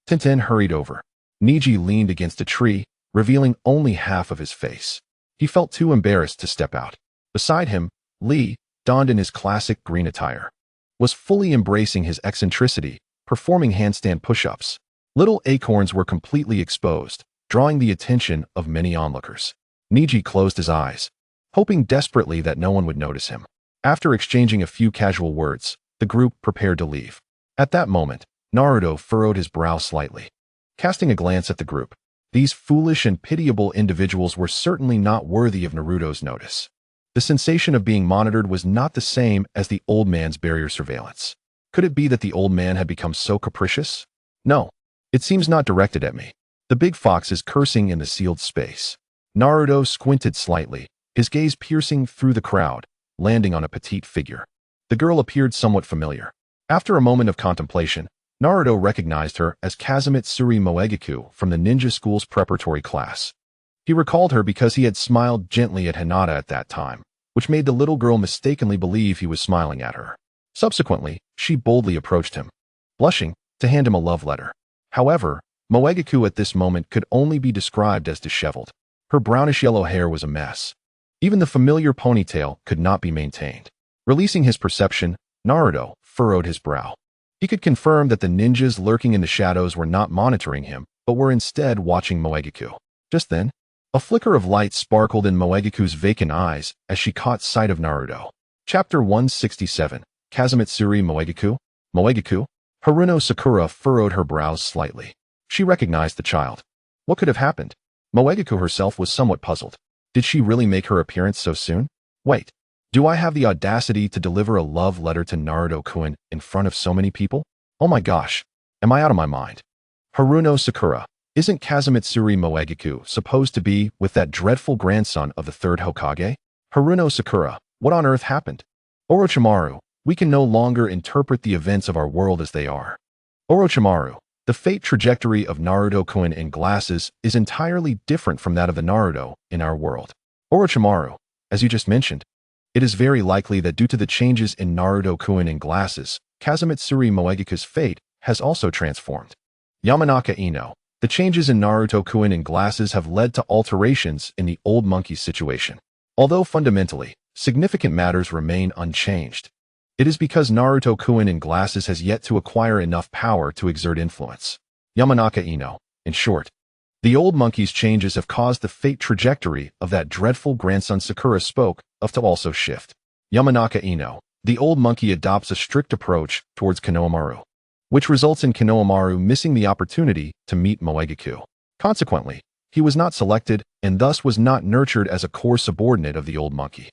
Tintin hurried over. Niji leaned against a tree, revealing only half of his face. He felt too embarrassed to step out. Beside him, Lee, donned in his classic green attire, was fully embracing his eccentricity, performing handstand push-ups. Little acorns were completely exposed, drawing the attention of many onlookers. Niji closed his eyes, hoping desperately that no one would notice him. After exchanging a few casual words, the group prepared to leave. At that moment, Naruto furrowed his brow slightly. Casting a glance at the group, these foolish and pitiable individuals were certainly not worthy of Naruto's notice. The sensation of being monitored was not the same as the old man's barrier surveillance. Could it be that the old man had become so capricious? No, it seems not directed at me. The big fox is cursing in the sealed space. Naruto squinted slightly, his gaze piercing through the crowd, landing on a petite figure. The girl appeared somewhat familiar. After a moment of contemplation, Naruto recognized her as Kazumitsuri Moegaku from the ninja school's preparatory class. He recalled her because he had smiled gently at Hinata at that time, which made the little girl mistakenly believe he was smiling at her. Subsequently, she boldly approached him, blushing, to hand him a love letter. However, Moegaku at this moment could only be described as disheveled. Her brownish-yellow hair was a mess. Even the familiar ponytail could not be maintained. Releasing his perception, Naruto furrowed his brow. He could confirm that the ninjas lurking in the shadows were not monitoring him, but were instead watching Moegaku. Just then, a flicker of light sparkled in Moegaku's vacant eyes as she caught sight of Naruto. Chapter 167, Kazumitsuri Moegaku? Moegaku? Haruno Sakura furrowed her brows slightly. She recognized the child. What could have happened? Moegaku herself was somewhat puzzled. Did she really make her appearance so soon? Wait, do I have the audacity to deliver a love letter to Naruto-kun in front of so many people? Oh my gosh, am I out of my mind? Haruno Sakura, isn't Kazumitsuri Moegaku supposed to be with that dreadful grandson of the third Hokage? Haruno Sakura, what on earth happened? Orochimaru, we can no longer interpret the events of our world as they are. Orochimaru, the fate trajectory of Naruto-kun in glasses is entirely different from that of the Naruto in our world. Orochimaru, as you just mentioned, it is very likely that due to the changes in Naruto-kun in glasses, Kazumitsuri Moegaku's fate has also transformed. Yamanaka Ino, the changes in Naruto-kun in glasses have led to alterations in the old monkey's situation. Although fundamentally, significant matters remain unchanged. It is because Naruto-kun in glasses has yet to acquire enough power to exert influence. Yamanaka Ino, in short, the old monkey's changes have caused the fate trajectory of that dreadful grandson Sakura spoke of to also shift. Yamanaka Ino, the old monkey adopts a strict approach towards Konohamaru, which results in Konohamaru missing the opportunity to meet Moegaku. Consequently, he was not selected and thus was not nurtured as a core subordinate of the old monkey.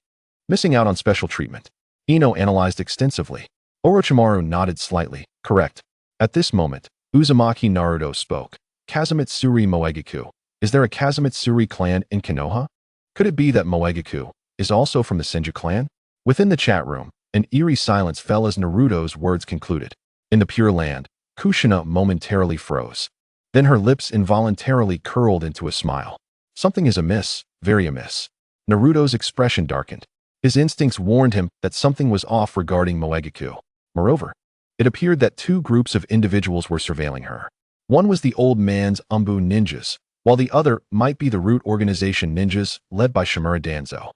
Missing out on special treatment. Ino analyzed extensively. Orochimaru nodded slightly. Correct. At this moment, Uzumaki Naruto spoke. Kazumitsuri Moegaku. Is there a Kazumitsuri clan in Konoha? Could it be that Moegaku is also from the Senju clan? Within the chat room, an eerie silence fell as Naruto's words concluded. In the Pure Land, Kushina momentarily froze. Then her lips involuntarily curled into a smile. Something is amiss, very amiss. Naruto's expression darkened. His instincts warned him that something was off regarding Moegaku. Moreover, it appeared that two groups of individuals were surveilling her. One was the old man's Umbu ninjas, while the other might be the root organization ninjas led by Shimura Danzo.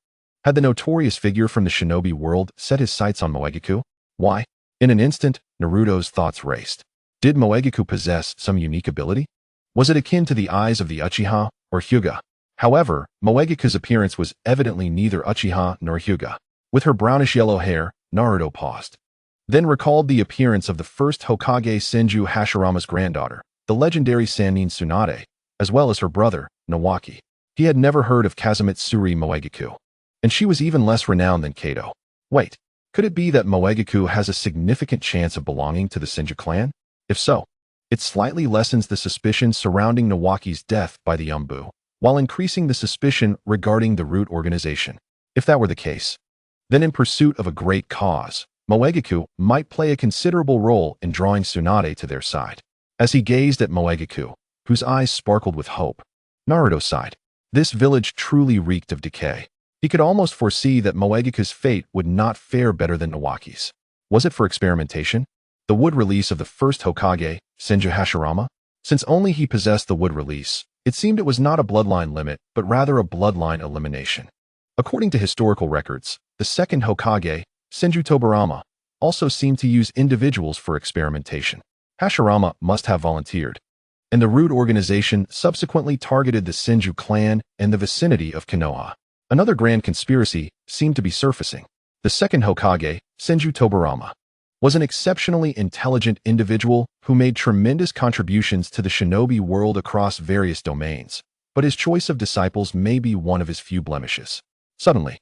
Had the notorious figure from the shinobi world set his sights on Moegaku? Why? In an instant, Naruto's thoughts raced. Did Moegaku possess some unique ability? Was it akin to the eyes of the Uchiha or Hyuga? However, Moegaku's appearance was evidently neither Uchiha nor Hyuga. With her brownish-yellow hair, Naruto paused. Then recalled the appearance of the first Hokage Senju Hashirama's granddaughter, the legendary Sannin Tsunade, as well as her brother, Nawaki. He had never heard of Kazumitsuri Moegaku, and she was even less renowned than Kato. Wait, could it be that Moegaku has a significant chance of belonging to the Senju clan? If so, it slightly lessens the suspicion surrounding Nawaki's death by the Umbu, while increasing the suspicion regarding the root organization. If that were the case, then in pursuit of a great cause, Moegaku might play a considerable role in drawing Tsunade to their side. As he gazed at Moegaku, whose eyes sparkled with hope, Naruto sighed. This village truly reeked of decay. He could almost foresee that Moegaku's fate would not fare better than Nawaki's. Was it for experimentation? The wood release of the first Hokage, Senju Hashirama? Since only he possessed the wood release, it seemed it was not a bloodline limit, but rather a bloodline elimination. According to historical records, the second Hokage, Senju Tobirama, also seemed to use individuals for experimentation. Hashirama must have volunteered, and the root organization subsequently targeted the Senju clan and the vicinity of Konoha. Another grand conspiracy seemed to be surfacing. The second Hokage, Senju Tobirama, was an exceptionally intelligent individual who made tremendous contributions to the shinobi world across various domains, but his choice of disciples may be one of his few blemishes. Suddenly,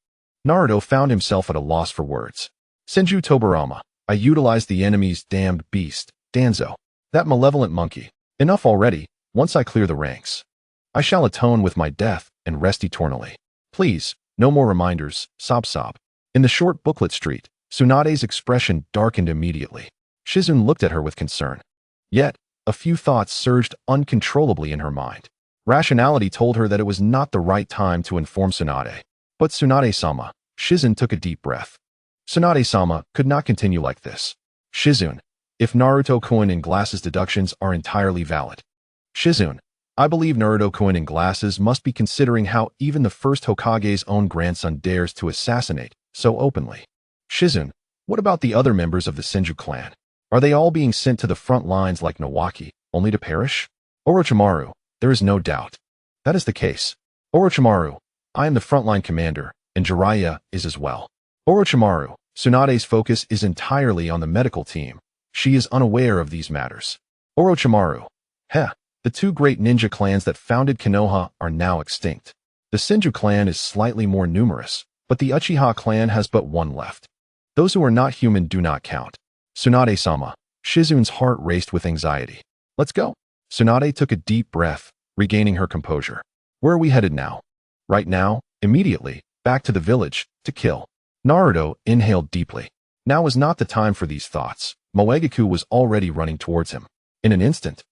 Naruto found himself at a loss for words. Senju Tobirama, I utilized the enemy's damned beast, Danzo, that malevolent monkey. Enough already. Once I clear the ranks, I shall atone with my death and rest eternally. Please, no more reminders, sob sob. In the short booklet street, Tsunade's expression darkened immediately. Shizune looked at her with concern. Yet, a few thoughts surged uncontrollably in her mind. Rationality told her that it was not the right time to inform Tsunade. But Tsunade-sama, Shizune took a deep breath. Tsunade-sama could not continue like this. Shizune, if Naruto-kun and Glass's deductions are entirely valid. Shizune, I believe Naruto-kun and Glasses must be considering how even the first Hokage's own grandson dares to assassinate so openly. Shizune, what about the other members of the Senju clan? Are they all being sent to the front lines like Nawaki, only to perish? Orochimaru, there is no doubt. That is the case. Orochimaru, I am the frontline commander, and Jiraiya is as well. Orochimaru, Tsunade's focus is entirely on the medical team. She is unaware of these matters. Orochimaru, the two great ninja clans that founded Konoha are now extinct. The Senju clan is slightly more numerous, but the Uchiha clan has but one left. Those who are not human do not count. Tsunade-sama, Shizune's heart raced with anxiety. Let's go. Tsunade took a deep breath, regaining her composure. Where are we headed now? Right now, immediately, back to the village, to kill. Naruto inhaled deeply. Now was not the time for these thoughts. Moegaku was already running towards him. In an instant,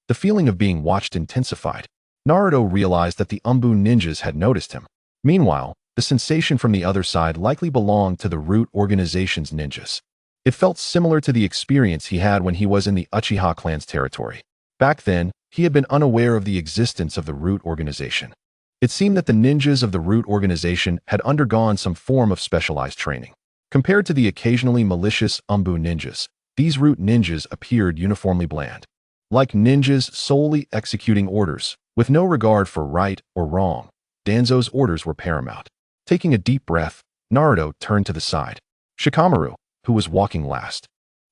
the feeling of being watched intensified. Naruto realized that the Umbu ninjas had noticed him. Meanwhile, the sensation from the other side likely belonged to the Root Organization's ninjas. It felt similar to the experience he had when he was in the Uchiha clan's territory. Back then, he had been unaware of the existence of the Root Organization. It seemed that the ninjas of the Root Organization had undergone some form of specialized training. Compared to the occasionally malicious Umbu ninjas, these Root ninjas appeared uniformly bland. Like ninjas solely executing orders, with no regard for right or wrong, Danzo's orders were paramount. Taking a deep breath, Naruto turned to the side. Shikamaru, who was walking last,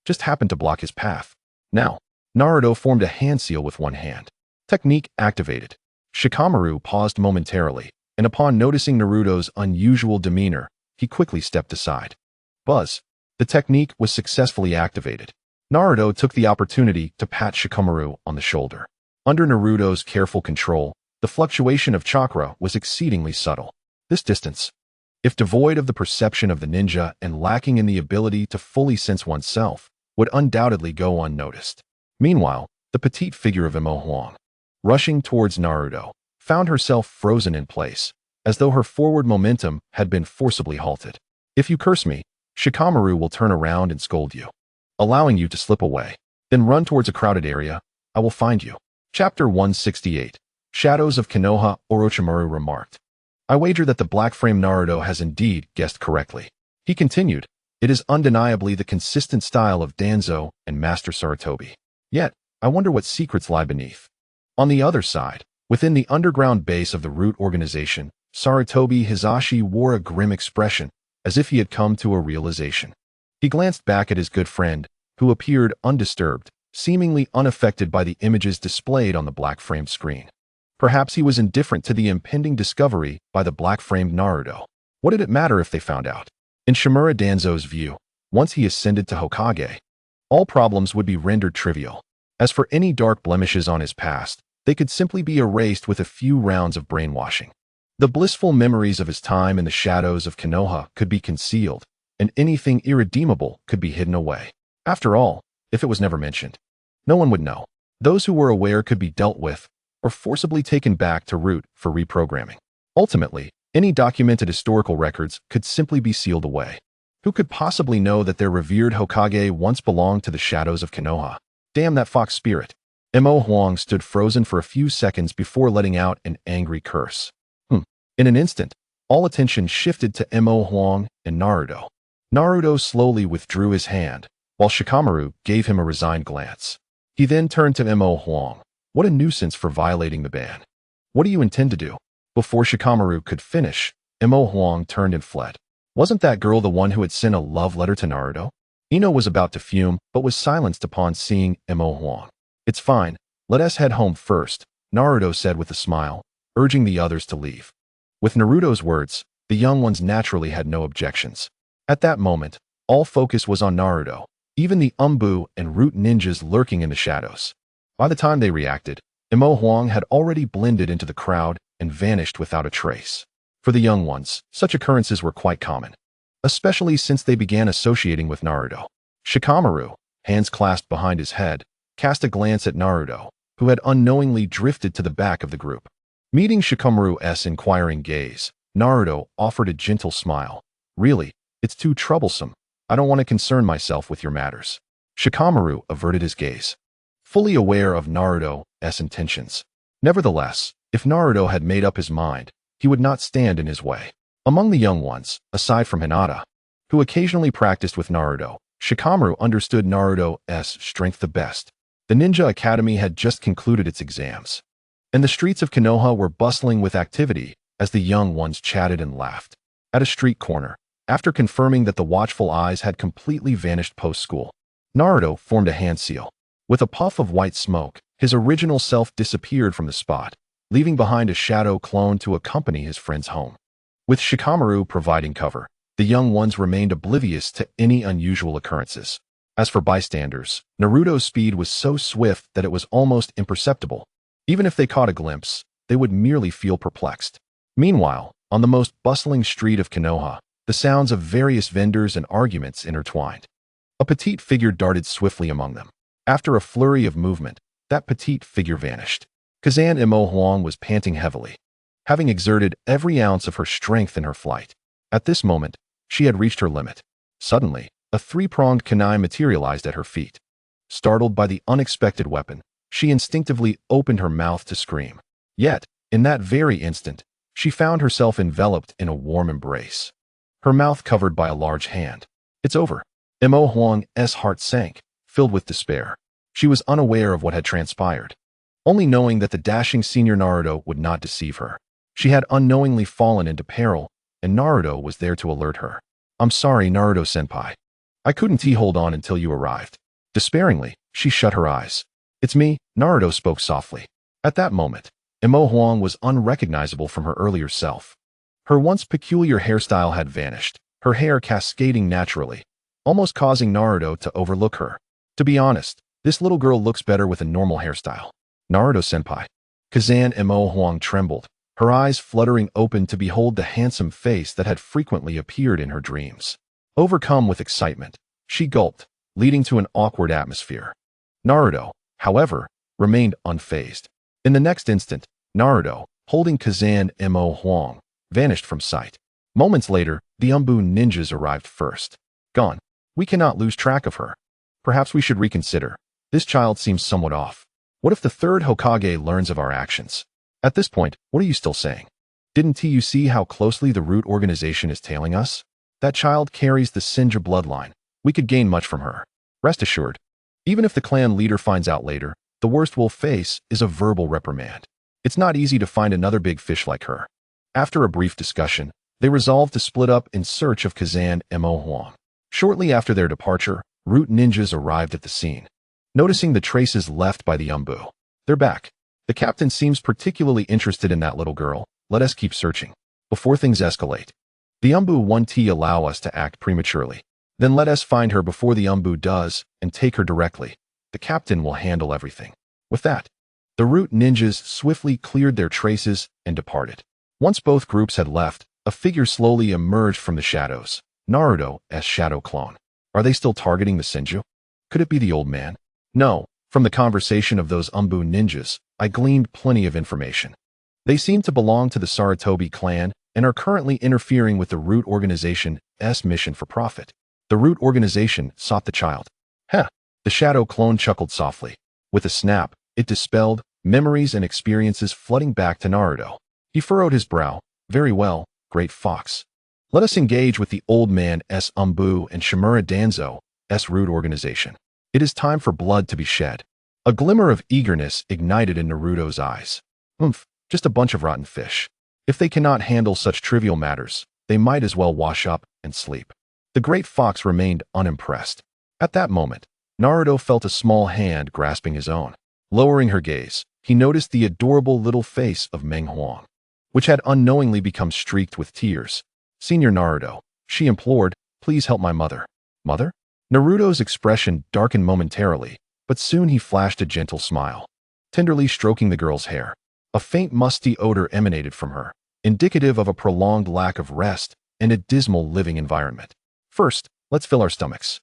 just happened to block his path. Now, Naruto formed a hand seal with one hand. Technique activated. Shikamaru paused momentarily, and upon noticing Naruto's unusual demeanor, he quickly stepped aside. Buzz. The technique was successfully activated. Naruto took the opportunity to pat Shikamaru on the shoulder. Under Naruto's careful control, the fluctuation of chakra was exceedingly subtle. This distance, if devoid of the perception of the ninja and lacking in the ability to fully sense oneself, would undoubtedly go unnoticed. Meanwhile, the petite figure of Imo Huang, rushing towards Naruto, found herself frozen in place, as though her forward momentum had been forcibly halted. If you curse me, Shikamaru will turn around and scold you, allowing you to slip away. Then run towards a crowded area. I will find you. Chapter 168. Shadows of Konoha. Orochimaru remarked. I wager that the black-frame Naruto has indeed guessed correctly. He continued, it is undeniably the consistent style of Danzo and Master Sarutobi. Yet, I wonder what secrets lie beneath. On the other side, within the underground base of the Root Organization, Sarutobi Hizashi wore a grim expression, as if he had come to a realization. He glanced back at his good friend, who appeared undisturbed, seemingly unaffected by the images displayed on the black-framed screen. Perhaps he was indifferent to the impending discovery by the black-framed Naruto. What did it matter if they found out? In Shimura Danzo's view, once he ascended to Hokage, all problems would be rendered trivial. As for any dark blemishes on his past, they could simply be erased with a few rounds of brainwashing. The blissful memories of his time in the shadows of Konoha could be concealed, and anything irredeemable could be hidden away. After all, if it was never mentioned, no one would know. Those who were aware could be dealt with, or forcibly taken back to Root for reprogramming. Ultimately, any documented historical records could simply be sealed away. Who could possibly know that their revered Hokage once belonged to the shadows of Konoha? Damn that fox spirit. Mo Huang stood frozen for a few seconds before letting out an angry curse. In an instant, all attention shifted to Mo Huang and Naruto. Naruto slowly withdrew his hand, while Shikamaru gave him a resigned glance. He then turned to Mo Huang. What a nuisance for violating the ban. What do you intend to do? Before Shikamaru could finish, Mo Huang turned and fled. Wasn't that girl the one who had sent a love letter to Naruto? Ino was about to fume, but was silenced upon seeing Mo Huang. It's fine, let us head home first, Naruto said with a smile, urging the others to leave. With Naruto's words, the young ones naturally had no objections. At that moment, all focus was on Naruto, even the Umbu and Root ninjas lurking in the shadows. By the time they reacted, Mo Huang had already blended into the crowd and vanished without a trace. For the young ones, such occurrences were quite common, especially since they began associating with Naruto. Shikamaru, hands clasped behind his head, cast a glance at Naruto, who had unknowingly drifted to the back of the group. Meeting Shikamaru's inquiring gaze, Naruto offered a gentle smile. Really, it's too troublesome. I don't want to concern myself with your matters. Shikamaru averted his gaze, fully aware of Naruto's intentions. Nevertheless, if Naruto had made up his mind, he would not stand in his way. Among the young ones, aside from Hinata, who occasionally practiced with Naruto, Shikamaru understood Naruto's strength the best. The Ninja Academy had just concluded its exams, and the streets of Konoha were bustling with activity as the young ones chatted and laughed. At a street corner, after confirming that the watchful eyes had completely vanished post-school, Naruto formed a hand seal. With a puff of white smoke, his original self disappeared from the spot, leaving behind a shadow clone to accompany his friends home. With Shikamaru providing cover, the young ones remained oblivious to any unusual occurrences. As for bystanders, Naruto's speed was so swift that it was almost imperceptible. Even if they caught a glimpse, they would merely feel perplexed. Meanwhile, on the most bustling street of Konoha, the sounds of various vendors and arguments intertwined. A petite figure darted swiftly among them. After a flurry of movement, that petite figure vanished. Kazan Mo Huang was panting heavily, having exerted every ounce of her strength in her flight. At this moment, she had reached her limit. Suddenly, a three-pronged kunai materialized at her feet. Startled by the unexpected weapon, she instinctively opened her mouth to scream. Yet, in that very instant, she found herself enveloped in a warm embrace, her mouth covered by a large hand. It's over. Mo Huang's heart sank, filled with despair. She was unaware of what had transpired, only knowing that the dashing senior Naruto would not deceive her. She had unknowingly fallen into peril, and Naruto was there to alert her. I'm sorry, Naruto-senpai. I couldn't hold on until you arrived. Despairingly, she shut her eyes. It's me, Naruto spoke softly. At that moment, Mo Huang was unrecognizable from her earlier self. Her once peculiar hairstyle had vanished, her hair cascading naturally, almost causing Naruto to overlook her. To be honest, this little girl looks better with a normal hairstyle. Naruto-senpai. Kazan Mo Huang trembled, her eyes fluttering open to behold the handsome face that had frequently appeared in her dreams. Overcome with excitement, she gulped, leading to an awkward atmosphere. Naruto, however, remained unfazed. In the next instant, Naruto, holding Kazan Mo Huang, vanished from sight. Moments later, the Umbu ninjas arrived first. Gone. We cannot lose track of her. Perhaps we should reconsider. This child seems somewhat off. What if the third Hokage learns of our actions? At this point, what are you still saying? Didn't you see how closely the Root organization is tailing us? That child carries the Senju bloodline. We could gain much from her. Rest assured, even if the clan leader finds out later, the worst we'll face is a verbal reprimand. It's not easy to find another big fish like her. After a brief discussion, they resolved to split up in search of Kazan Mo Huang. Shortly after their departure, Root ninjas arrived at the scene. Noticing the traces left by the Umbu, they're back. The captain seems particularly interested in that little girl. Let us keep searching before things escalate. The Umbu won't allow us to act prematurely. Then let us find her before the Umbu does and take her directly. The captain will handle everything. With that, the Root ninjas swiftly cleared their traces and departed. Once both groups had left, a figure slowly emerged from the shadows. Naruto's shadow clone. Are they still targeting the Senju? Could it be the old man? No. From the conversation of those Umbu ninjas, I gleaned plenty of information. They seem to belong to the Sarutobi clan and are currently interfering with the Root organization S mission for profit. The root organization sought the child. Heh. The shadow clone chuckled softly. With a snap, it dispelled, memories and experiences flooding back to Naruto. He furrowed his brow. Very well, great fox. Let us engage with the old man S. Umbu and Shimura Danzo S. root organization. It is time for blood to be shed. A glimmer of eagerness ignited in Naruto's eyes. Just a bunch of rotten fish. If they cannot handle such trivial matters, they might as well wash up and sleep. The great fox remained unimpressed. At that moment, Naruto felt a small hand grasping his own. Lowering her gaze, he noticed the adorable little face of Meng Huang, which had unknowingly become streaked with tears. Senior Naruto, she implored, please help my mother. Mother? Naruto's expression darkened momentarily, but soon he flashed a gentle smile, tenderly stroking the girl's hair. A faint musty odor emanated from her, indicative of a prolonged lack of rest and a dismal living environment. First, let's fill our stomachs.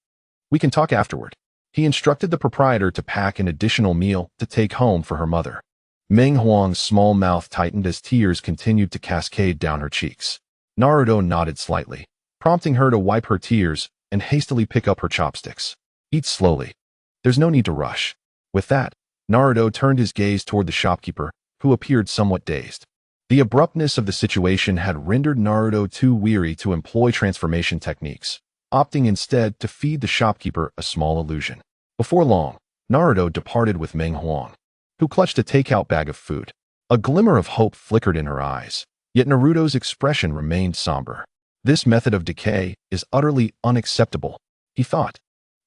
We can talk afterward. He instructed the proprietor to pack an additional meal to take home for her mother. Meng Huang's small mouth tightened as tears continued to cascade down her cheeks. Naruto nodded slightly, prompting her to wipe her tears and hastily pick up her chopsticks. Eat slowly. There's no need to rush. With that, Naruto turned his gaze toward the shopkeeper, who appeared somewhat dazed. The abruptness of the situation had rendered Naruto too weary to employ transformation techniques, opting instead to feed the shopkeeper a small illusion. Before long, Naruto departed with Meng Huang, who clutched a takeout bag of food. A glimmer of hope flickered in her eyes, yet Naruto's expression remained somber. This method of decay is utterly unacceptable, he thought,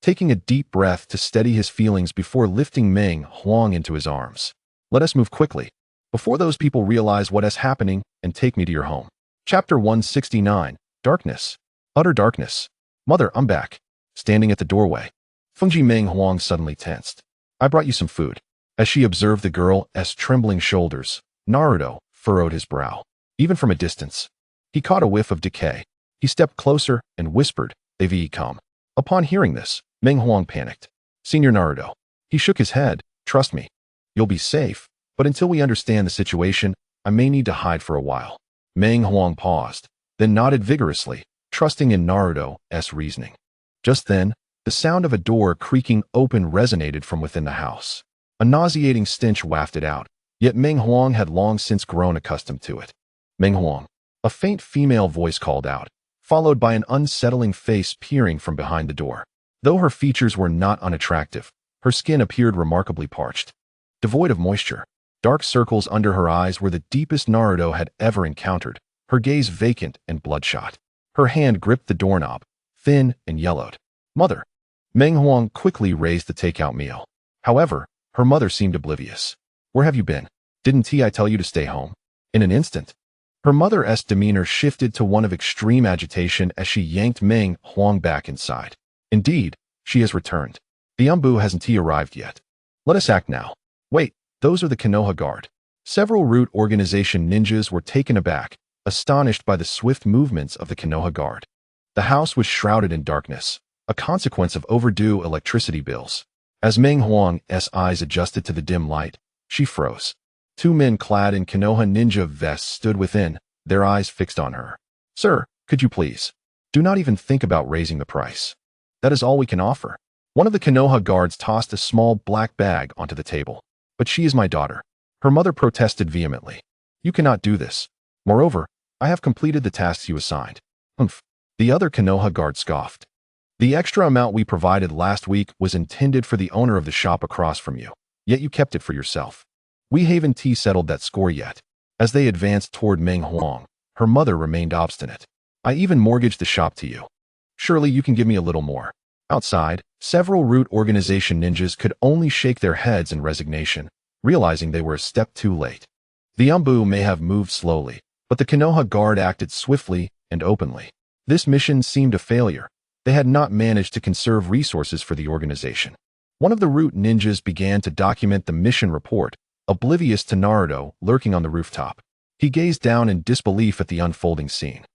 taking a deep breath to steady his feelings before lifting Meng Huang into his arms. Let us move quickly, before those people realize what is happening and take me to your home. Chapter 169, Darkness. Utter darkness. Mother, I'm back. Standing at the doorway, Fengji Meng Huang suddenly tensed. I brought you some food. As she observed the girl's trembling shoulders, Naruto furrowed his brow. Even from a distance, he caught a whiff of decay. He stepped closer and whispered, "They've come." Upon hearing this, Meng Huang panicked. Senior Naruto. He shook his head. Trust me. You'll be safe, but until we understand the situation, I may need to hide for a while. Meng Huang paused, then nodded vigorously, trusting in Naruto's reasoning. Just then, the sound of a door creaking open resonated from within the house. A nauseating stench wafted out, yet Meng Huang had long since grown accustomed to it. Meng Huang. A faint female voice called out, followed by an unsettling face peering from behind the door. Though her features were not unattractive, her skin appeared remarkably parched. Devoid of moisture, dark circles under her eyes were the deepest Naruto had ever encountered, her gaze vacant and bloodshot. Her hand gripped the doorknob, thin and yellowed. Mother. Meng Huang quickly raised the takeout meal. However, her mother seemed oblivious. Where have you been? Didn't I tell you to stay home? In an instant, her mother's demeanor shifted to one of extreme agitation as she yanked Meng Huang back inside. Indeed, she has returned. The Umbu hasn't arrived yet. Let us act now. Wait, those are the Konoha guard. Several root organization ninjas were taken aback, astonished by the swift movements of the Konoha guard. The house was shrouded in darkness, a consequence of overdue electricity bills. As Meng Huang's eyes adjusted to the dim light, she froze. Two men clad in Konoha ninja vests stood within, their eyes fixed on her. Sir, could you please? Do not even think about raising the price. That is all we can offer. One of the Konoha guards tossed a small black bag onto the table. But she is my daughter. Her mother protested vehemently. You cannot do this. Moreover, I have completed the tasks you assigned. The other Konoha guard scoffed. The extra amount we provided last week was intended for the owner of the shop across from you, yet you kept it for yourself. We haven't settled that score yet. As they advanced toward Meng Huang, her mother remained obstinate. I even mortgaged the shop to you. Surely you can give me a little more. Outside, several root organization ninjas could only shake their heads in resignation, realizing they were a step too late. The Umbu may have moved slowly, but the Konoha guard acted swiftly and openly. This mission seemed a failure. They had not managed to conserve resources for the organization. One of the root ninjas began to document the mission report, oblivious to Naruto lurking on the rooftop. He gazed down in disbelief at the unfolding scene.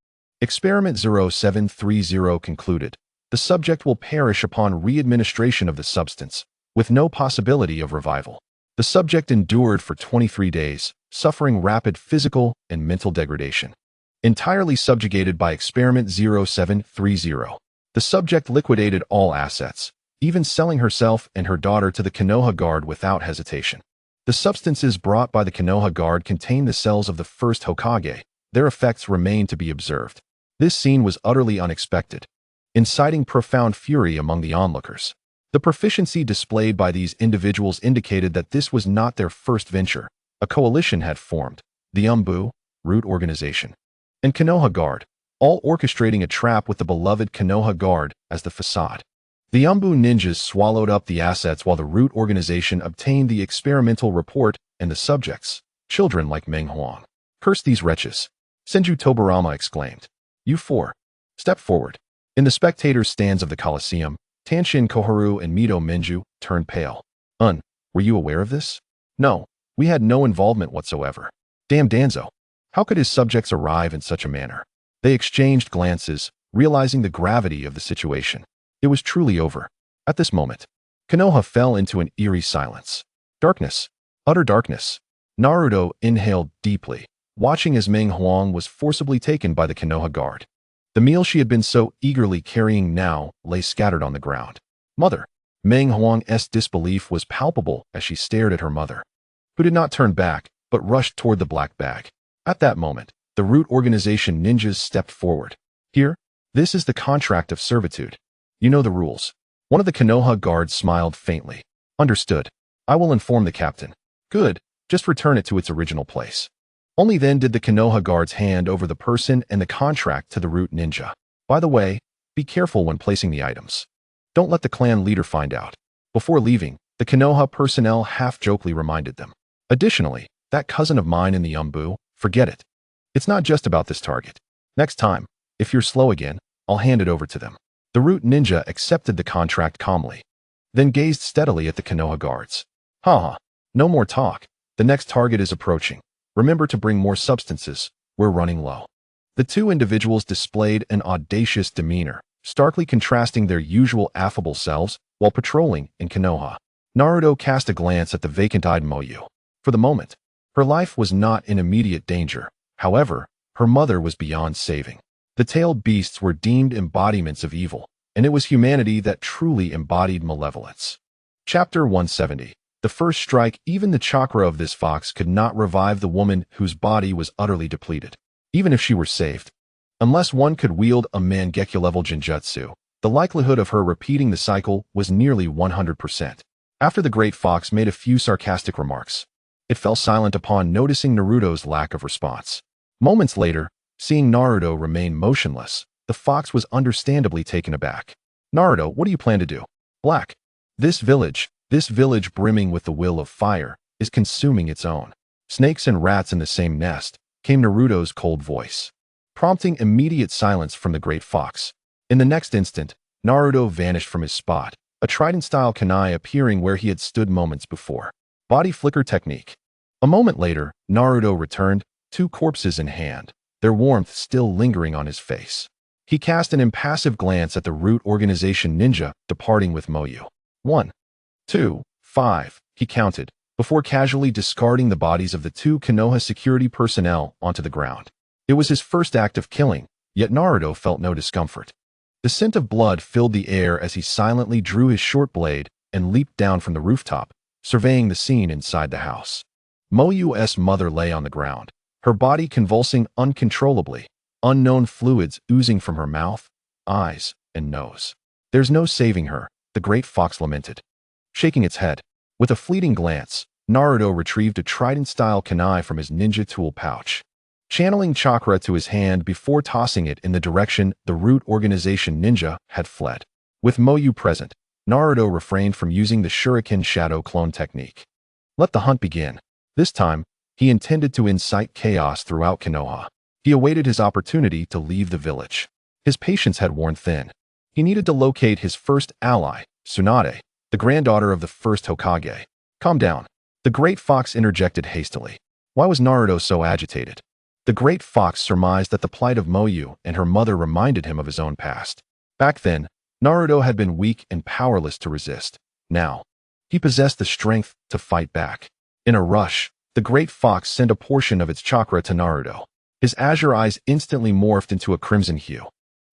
Experiment 0730 concluded. The subject will perish upon re-administration of the substance, with no possibility of revival. The subject endured for 23 days, suffering rapid physical and mental degradation. entirely subjugated by Experiment 0730. The subject liquidated all assets, even selling herself and her daughter to the Konoha Guard without hesitation. The substances brought by the Konoha Guard contained the cells of the first Hokage. Their effects remained to be observed. This scene was utterly unexpected, inciting profound fury among the onlookers. The proficiency displayed by these individuals indicated that this was not their first venture. A coalition had formed, the Root Organization, and Konoha Guard, all orchestrating a trap with the beloved Konoha Guard as the facade. The ninjas swallowed up the assets while the Root Organization obtained the experimental report and the subjects, children like Meng Huang. "Curse these wretches," Senju Tobirama exclaimed. "You four, step forward." In the spectators' stands of the Colosseum, Tanshin Koharu and Mito Minju turned pale. Were you aware of this?" "No, we had no involvement whatsoever." "Damn Danzo. How could his subjects arrive in such a manner?" They exchanged glances, realizing the gravity of the situation. It was truly over. At this moment, Konoha fell into an eerie silence. Darkness. Utter darkness. Naruto inhaled deeply, watching as Meng Huang was forcibly taken by the Konoha Guard. The meal she had been so eagerly carrying now lay scattered on the ground. "Mother!" Meng Huang's disbelief was palpable as she stared at her mother, who did not turn back, but rushed toward the black bag. At that moment, the Root Organization ninjas stepped forward. "Here, this is the contract of servitude. You know the rules." One of the Konoha guards smiled faintly. "Understood. I will inform the captain." "Good, just return it to its original place." Only then did the Konoha guards hand over the person and the contract to the Root Ninja. "By the way, be careful when placing the items. Don't let the clan leader find out." Before leaving, the Konoha personnel half-jokingly reminded them. "Additionally, that cousin of mine in the forget it. It's not just about this target. Next time, if you're slow again, I'll hand it over to them." The Root Ninja accepted the contract calmly, then gazed steadily at the Konoha guards. "Haha, no more talk. The next target is approaching. Remember to bring more substances. We're running low." The two individuals displayed an audacious demeanor, starkly contrasting their usual affable selves while patrolling in Konoha. Naruto cast a glance at the vacant-eyed Moyu. For the moment, her life was not in immediate danger. However, her mother was beyond saving. The tailed beasts were deemed embodiments of evil, and it was humanity that truly embodied malevolence. Chapter 170. The first strike. Even the chakra of this fox could not revive the woman whose body was utterly depleted, even if she were saved. Unless one could wield a Mangekyo-level genjutsu, the likelihood of her repeating the cycle was nearly 100%. After the great fox made a few sarcastic remarks, it fell silent upon noticing Naruto's lack of response. Moments later, seeing Naruto remain motionless, the fox was understandably taken aback. "Naruto, what do you plan to do?" "Black. This village brimming with the will of fire, is consuming its own. Snakes and rats in the same nest," came Naruto's cold voice, prompting immediate silence from the great fox. In the next instant, Naruto vanished from his spot, a trident-style kunai appearing where he had stood moments before. Body flicker technique. A moment later, Naruto returned, two corpses in hand, their warmth still lingering on his face. He cast an impassive glance at the Root Organization ninja departing with Moyu. 1, 2, 5, he counted, before casually discarding the bodies of the two Konoha security personnel onto the ground. It was his first act of killing, yet Naruto felt no discomfort. The scent of blood filled the air as he silently drew his short blade and leaped down from the rooftop, surveying the scene inside the house. Moyu's mother lay on the ground, her body convulsing uncontrollably, unknown fluids oozing from her mouth, eyes, and nose. "There's no saving her," the great fox lamented. Shaking its head, with a fleeting glance, Naruto retrieved a trident-style kunai from his ninja tool pouch, channeling chakra to his hand before tossing it in the direction the Root Organization ninja had fled. With Moyu present, Naruto refrained from using the Shuriken Shadow Clone technique. Let the hunt begin. This time, he intended to incite chaos throughout Konoha. He awaited his opportunity to leave the village. His patience had worn thin. He needed to locate his first ally, Tsunade, the granddaughter of the first Hokage. "Calm down," the great fox interjected hastily. Why was Naruto so agitated? The great fox surmised that the plight of Moyu and her mother reminded him of his own past. Back then, Naruto had been weak and powerless to resist. Now, he possessed the strength to fight back. In a rush, the great fox sent a portion of its chakra to Naruto. His azure eyes instantly morphed into a crimson hue,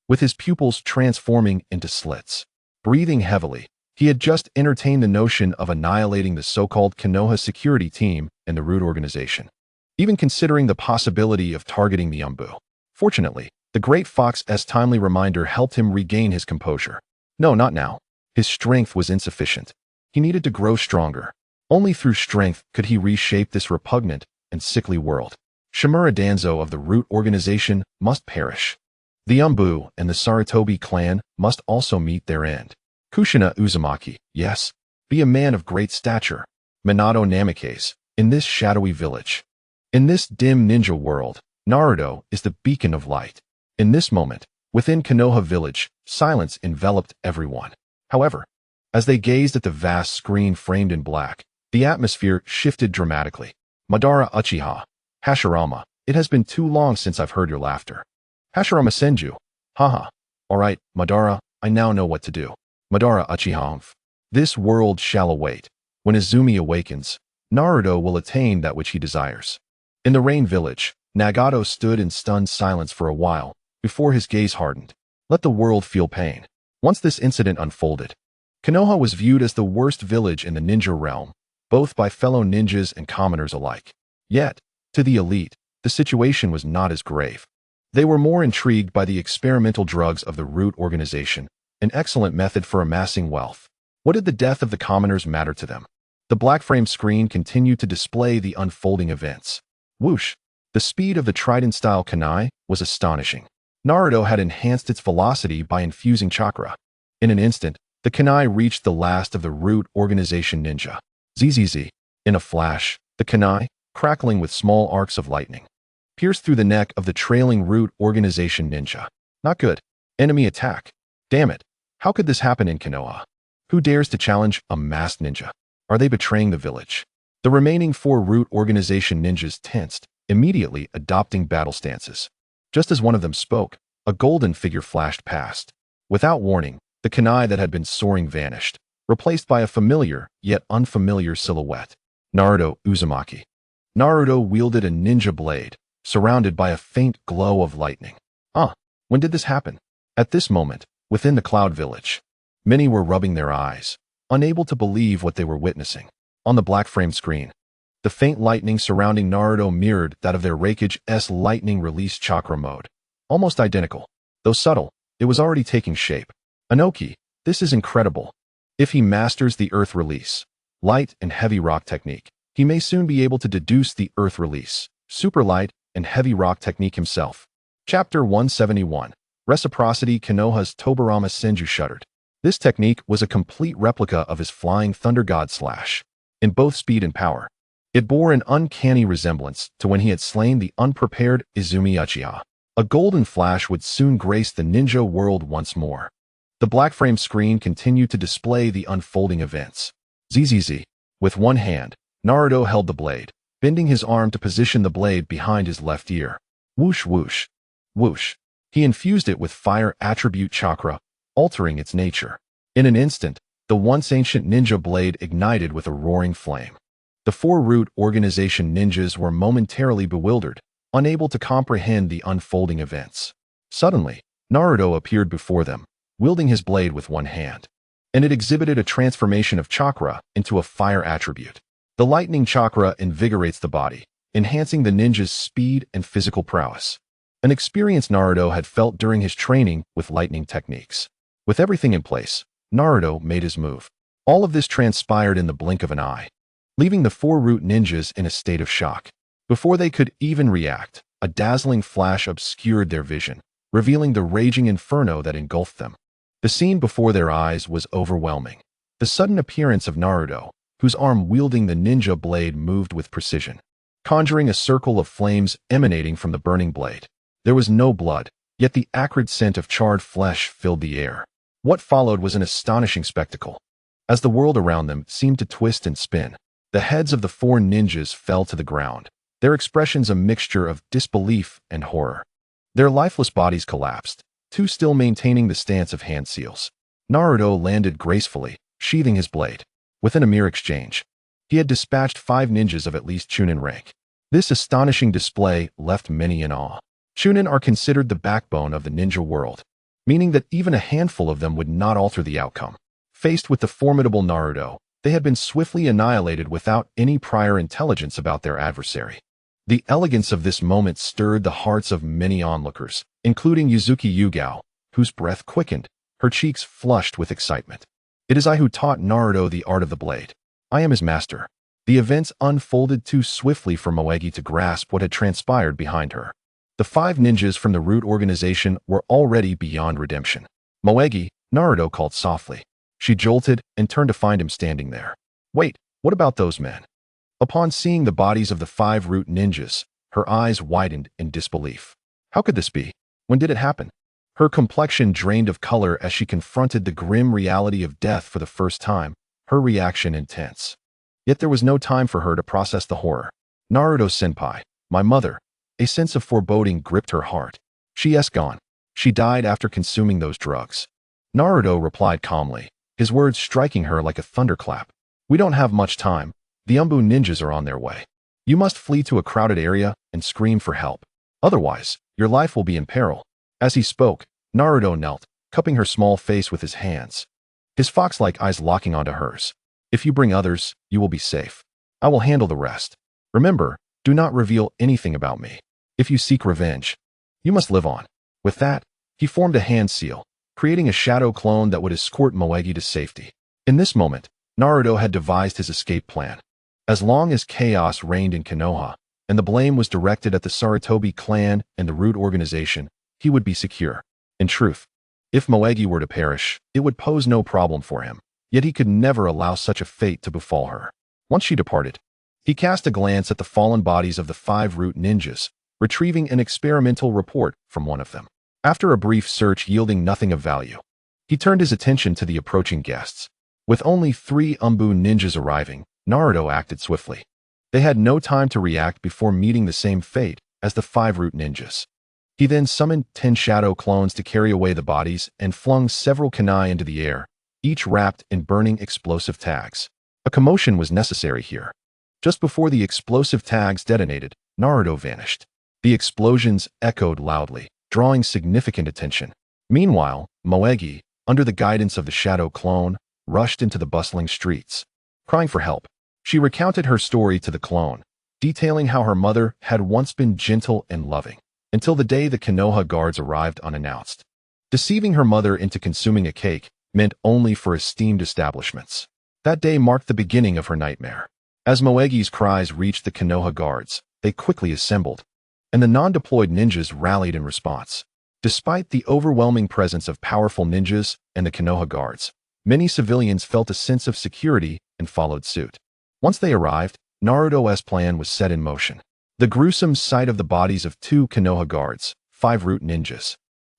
with his pupils transforming into slits. Breathing heavily, he had just entertained the notion of annihilating the so-called Konoha security team and the root organization, even considering the possibility of targeting the Umbu. Fortunately, the Great Fox's timely reminder helped him regain his composure. No, not now. His strength was insufficient. He needed to grow stronger. Only through strength could he reshape this repugnant and sickly world. Shimura Danzo of the root organization must perish. The Umbu and the Sarutobi clan must also meet their end. Kushina Uzumaki, yes, be a man of great stature. Minato Namikaze, in this shadowy village. In this dim ninja world, Naruto is the beacon of light. In this moment, within Konoha village, silence enveloped everyone. However, as they gazed at the vast screen framed in black, the atmosphere shifted dramatically. Madara Uchiha, Hashirama, it has been too long since I've heard your laughter. Hashirama Senju, haha. Alright, Madara, I now know what to do. Madara Uchiha, this world shall await. When Izumi awakens, Naruto will attain that which he desires. In the Rain Village, Nagato stood in stunned silence for a while, before his gaze hardened. Let the world feel pain. Once this incident unfolded, Konoha was viewed as the worst village in the ninja realm, both by fellow ninjas and commoners alike. Yet, to the elite, the situation was not as grave. They were more intrigued by the experimental drugs of the root organization, an excellent method for amassing wealth. What did the death of the commoners matter to them? The black frame screen continued to display the unfolding events. Whoosh! The speed of the trident-style kunai was astonishing. Naruto had enhanced its velocity by infusing chakra. In an instant, the kunai reached the last of the root organization ninja. Zzz. In a flash, the kunai, crackling with small arcs of lightning, pierced through the neck of the trailing root organization ninja. Not good. Enemy attack. Damn it. How could this happen in Konoha? Who dares to challenge a masked ninja? Are they betraying the village? The remaining 4 root organization ninjas tensed, immediately adopting battle stances. Just as one of them spoke, a golden figure flashed past. Without warning, the kunai that had been soaring vanished, replaced by a familiar yet unfamiliar silhouette. Naruto Uzumaki. Naruto wielded a ninja blade, surrounded by a faint glow of lightning. When did this happen? At this moment, within the Cloud Village, many were rubbing their eyes, unable to believe what they were witnessing. On the black frame screen, the faint lightning surrounding Naruto mirrored that of their Raikage's lightning release chakra mode. Almost identical. Though subtle, it was already taking shape. Anoki, this is incredible. If he masters the earth release, light and heavy rock technique, he may soon be able to deduce the earth release, super light and heavy rock technique himself. Chapter 171. Reciprocity. Konoha's Tobirama Senju shuddered. This technique was a complete replica of his flying thunder god slash, in both speed and power. It bore an uncanny resemblance to when he had slain the unprepared Izumi Uchiha. A golden flash would soon grace the ninja world once more. The black frame screen continued to display the unfolding events. Zzz. With one hand, Naruto held the blade, bending his arm to position the blade behind his left ear. Whoosh whoosh. Whoosh. He infused it with fire attribute chakra, altering its nature. In an instant, the once ancient ninja blade ignited with a roaring flame. The 4 root organization ninjas were momentarily bewildered, unable to comprehend the unfolding events. Suddenly, Naruto appeared before them, wielding his blade with one hand, and it exhibited a transformation of chakra into a fire attribute. The lightning chakra invigorates the body, enhancing the ninja's speed and physical prowess. An experience Naruto had felt during his training with lightning techniques. With everything in place, Naruto made his move. All of this transpired in the blink of an eye, leaving the 4 root ninjas in a state of shock. Before they could even react, a dazzling flash obscured their vision, revealing the raging inferno that engulfed them. The scene before their eyes was overwhelming. The sudden appearance of Naruto, whose arm wielding the ninja blade moved with precision, conjuring a circle of flames emanating from the burning blade. There was no blood, yet the acrid scent of charred flesh filled the air. What followed was an astonishing spectacle. As the world around them seemed to twist and spin, the heads of the 4 ninjas fell to the ground, their expressions a mixture of disbelief and horror. Their lifeless bodies collapsed, 2 still maintaining the stance of hand seals. Naruto landed gracefully, sheathing his blade. Within a mere exchange, he had dispatched 5 ninjas of at least Chunin rank. This astonishing display left many in awe. Chunin are considered the backbone of the ninja world, meaning that even a handful of them would not alter the outcome. Faced with the formidable Naruto, they had been swiftly annihilated without any prior intelligence about their adversary. The elegance of this moment stirred the hearts of many onlookers, including Yuzuki Yugao, whose breath quickened, her cheeks flushed with excitement. It is I who taught Naruto the art of the blade. I am his master. The events unfolded too swiftly for Moegi to grasp what had transpired behind her. The 5 ninjas from the Root organization were already beyond redemption. Moegi, Naruto called softly. She jolted and turned to find him standing there. Wait, what about those men? Upon seeing the bodies of the 5 Root ninjas, her eyes widened in disbelief. How could this be? When did it happen? Her complexion drained of color as she confronted the grim reality of death for the first time, her reaction intense. Yet there was no time for her to process the horror. Naruto-senpai, my mother. A sense of foreboding gripped her heart. She is gone. She died after consuming those drugs. Naruto replied calmly, his words striking her like a thunderclap. We don't have much time. The Umbu ninjas are on their way. You must flee to a crowded area and scream for help. Otherwise, your life will be in peril. As he spoke, Naruto knelt, cupping her small face with his hands, his fox-like eyes locking onto hers. If you bring others, you will be safe. I will handle the rest. Remember, do not reveal anything about me. If you seek revenge, you must live on. With that, he formed a hand seal, creating a shadow clone that would escort Moegi to safety. In this moment, Naruto had devised his escape plan. As long as chaos reigned in Konoha, and the blame was directed at the Sarutobi clan and the Root organization, he would be secure. In truth, if Moegi were to perish, it would pose no problem for him, yet he could never allow such a fate to befall her. Once she departed, he cast a glance at the fallen bodies of the 5 Root ninjas, retrieving an experimental report from one of them. After a brief search yielding nothing of value, he turned his attention to the approaching guests. With only 3 Umbu ninjas arriving, Naruto acted swiftly. They had no time to react before meeting the same fate as the 5 Root ninjas. He then summoned 10 shadow clones to carry away the bodies and flung several kunai into the air, each wrapped in burning explosive tags. A commotion was necessary here. Just before the explosive tags detonated, Naruto vanished. The explosions echoed loudly, drawing significant attention. Meanwhile, Moegi, under the guidance of the shadow clone, rushed into the bustling streets. Crying for help, she recounted her story to the clone, detailing how her mother had once been gentle and loving, until the day the Konoha guards arrived unannounced. Deceiving her mother into consuming a cake meant only for esteemed establishments. That day marked the beginning of her nightmare. As Moegi's cries reached the Konoha guards, they quickly assembled, and the non-deployed ninjas rallied in response. Despite the overwhelming presence of powerful ninjas and the Konoha guards, many civilians felt a sense of security and followed suit. Once they arrived, Naruto's plan was set in motion. The gruesome sight of the bodies of 2 Konoha guards, 5 Root ninjas,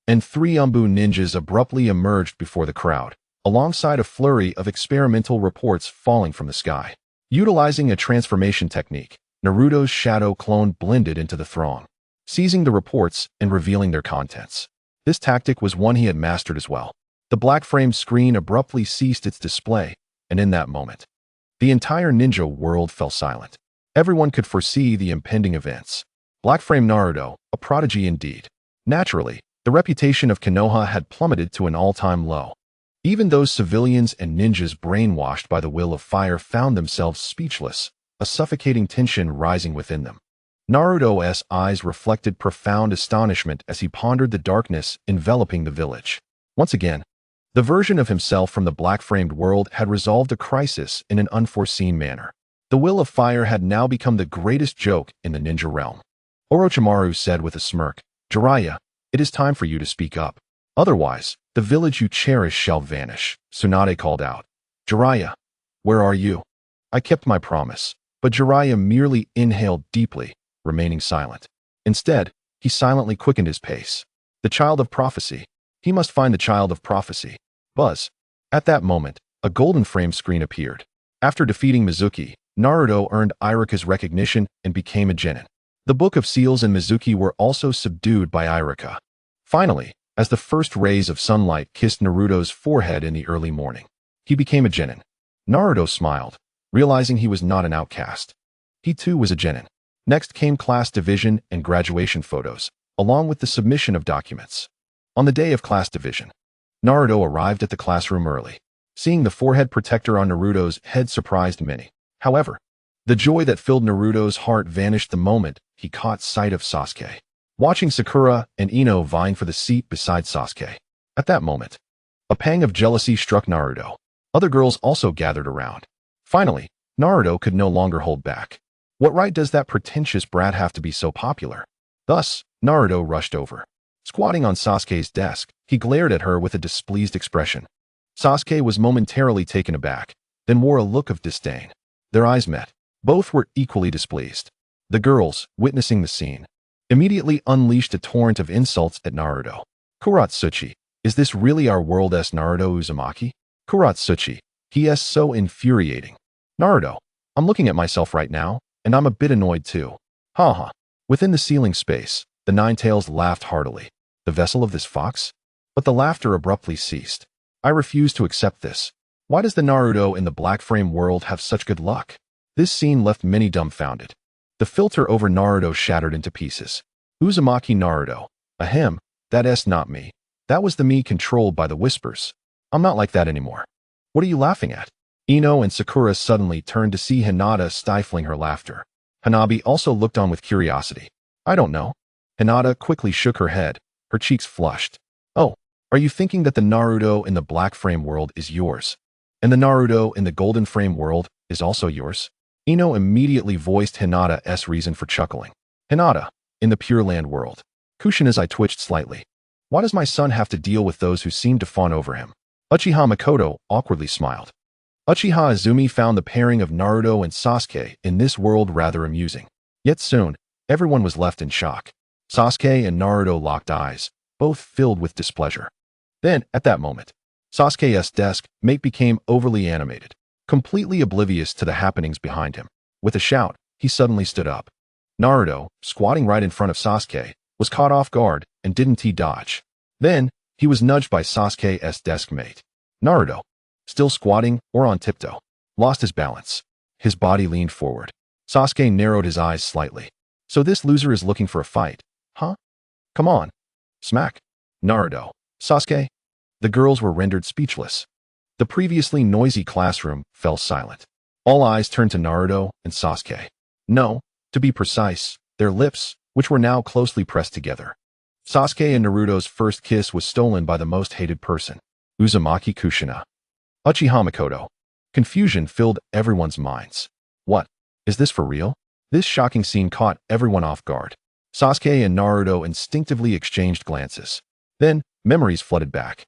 and 3 Umbu ninjas abruptly emerged before the crowd, alongside a flurry of experimental reports falling from the sky. Utilizing a transformation technique, Naruto's shadow clone blended into the throng, seizing the reports and revealing their contents. This tactic was one he had mastered as well. The black-framed screen abruptly ceased its display, and in that moment, the entire ninja world fell silent. Everyone could foresee the impending events. Black-frame Naruto, a prodigy indeed. Naturally, the reputation of Konoha had plummeted to an all-time low. Even those civilians and ninjas brainwashed by the will of fire found themselves speechless, a suffocating tension rising within them. Naruto's eyes reflected profound astonishment as he pondered the darkness enveloping the village. Once again, the version of himself from the black-framed world had resolved a crisis in an unforeseen manner. The will of fire had now become the greatest joke in the ninja realm. Orochimaru said with a smirk, Jiraiya, it is time for you to speak up. Otherwise, the village you cherish shall vanish. Tsunade called out. Jiraiya, where are you? I kept my promise, but Jiraiya merely inhaled deeply, remaining silent. Instead, he silently quickened his pace. The child of prophecy. He must find the child of prophecy. Buzz. At that moment, a golden frame screen appeared. After defeating Mizuki, Naruto earned Iruka's recognition and became a genin. The Book of Seals and Mizuki were also subdued by Iruka. Finally, as the first rays of sunlight kissed Naruto's forehead in the early morning, he became a genin. Naruto smiled, realizing he was not an outcast. He too was a genin. Next came class division and graduation photos, along with the submission of documents. On the day of class division, Naruto arrived at the classroom early. Seeing the forehead protector on Naruto's head surprised many. However, the joy that filled Naruto's heart vanished the moment he caught sight of Sasuke. Watching Sakura and Ino vying for the seat beside Sasuke. At that moment, a pang of jealousy struck Naruto. Other girls also gathered around. Finally, Naruto could no longer hold back. What right does that pretentious brat have to be so popular? Thus, Naruto rushed over. Squatting on Sasuke's desk, he glared at her with a displeased expression. Sasuke was momentarily taken aback, then wore a look of disdain. Their eyes met. Both were equally displeased. The girls, witnessing the scene, immediately unleashed a torrent of insults at Naruto. Kuratsuchi, is this really our world? S Naruto Uzumaki? Kuratsuchi, he is so infuriating. Naruto, I'm looking at myself right now, and I'm a bit annoyed too. Haha. Within the ceiling space, the Nine-Tails laughed heartily. The vessel of this fox? But the laughter abruptly ceased. I refuse to accept this. Why does the Naruto in the black frame world have such good luck? This scene left many dumbfounded. The filter over Naruto shattered into pieces. Uzumaki Naruto. Ahem, that's not me. That was the me controlled by the whispers. I'm not like that anymore. What are you laughing at? Ino and Sakura suddenly turned to see Hinata stifling her laughter. Hanabi also looked on with curiosity. I don't know. Hinata quickly shook her head, her cheeks flushed. Oh, are you thinking that the Naruto in the black frame world is yours? And the Naruto in the golden frame world is also yours? Ino immediately voiced Hinata's reason for chuckling. Hinata, in the Pure Land world. Kushina's eye twitched slightly. Why does my son have to deal with those who seem to fawn over him? Uchiha Makoto awkwardly smiled. Uchiha Izumi found the pairing of Naruto and Sasuke in this world rather amusing. Yet soon, everyone was left in shock. Sasuke and Naruto locked eyes, both filled with displeasure. Then, at that moment, Sasuke's desk mate became overly animated, completely oblivious to the happenings behind him. With a shout, he suddenly stood up. Naruto, squatting right in front of Sasuke, was caught off guard and didn't he dodge. Then, he was nudged by Sasuke's desk mate. Naruto, still squatting or on tiptoe, lost his balance. His body leaned forward. Sasuke narrowed his eyes slightly. So this loser is looking for a fight, huh? Come on. Smack. Naruto. Sasuke. The girls were rendered speechless. The previously noisy classroom fell silent. All eyes turned to Naruto and Sasuke. No, to be precise, their lips, which were now closely pressed together. Sasuke and Naruto's first kiss was stolen by the most hated person, Uzumaki Kushina. Uchiha Makoto. Confusion filled everyone's minds. What? Is this for real? This shocking scene caught everyone off guard. Sasuke and Naruto instinctively exchanged glances. Then, memories flooded back.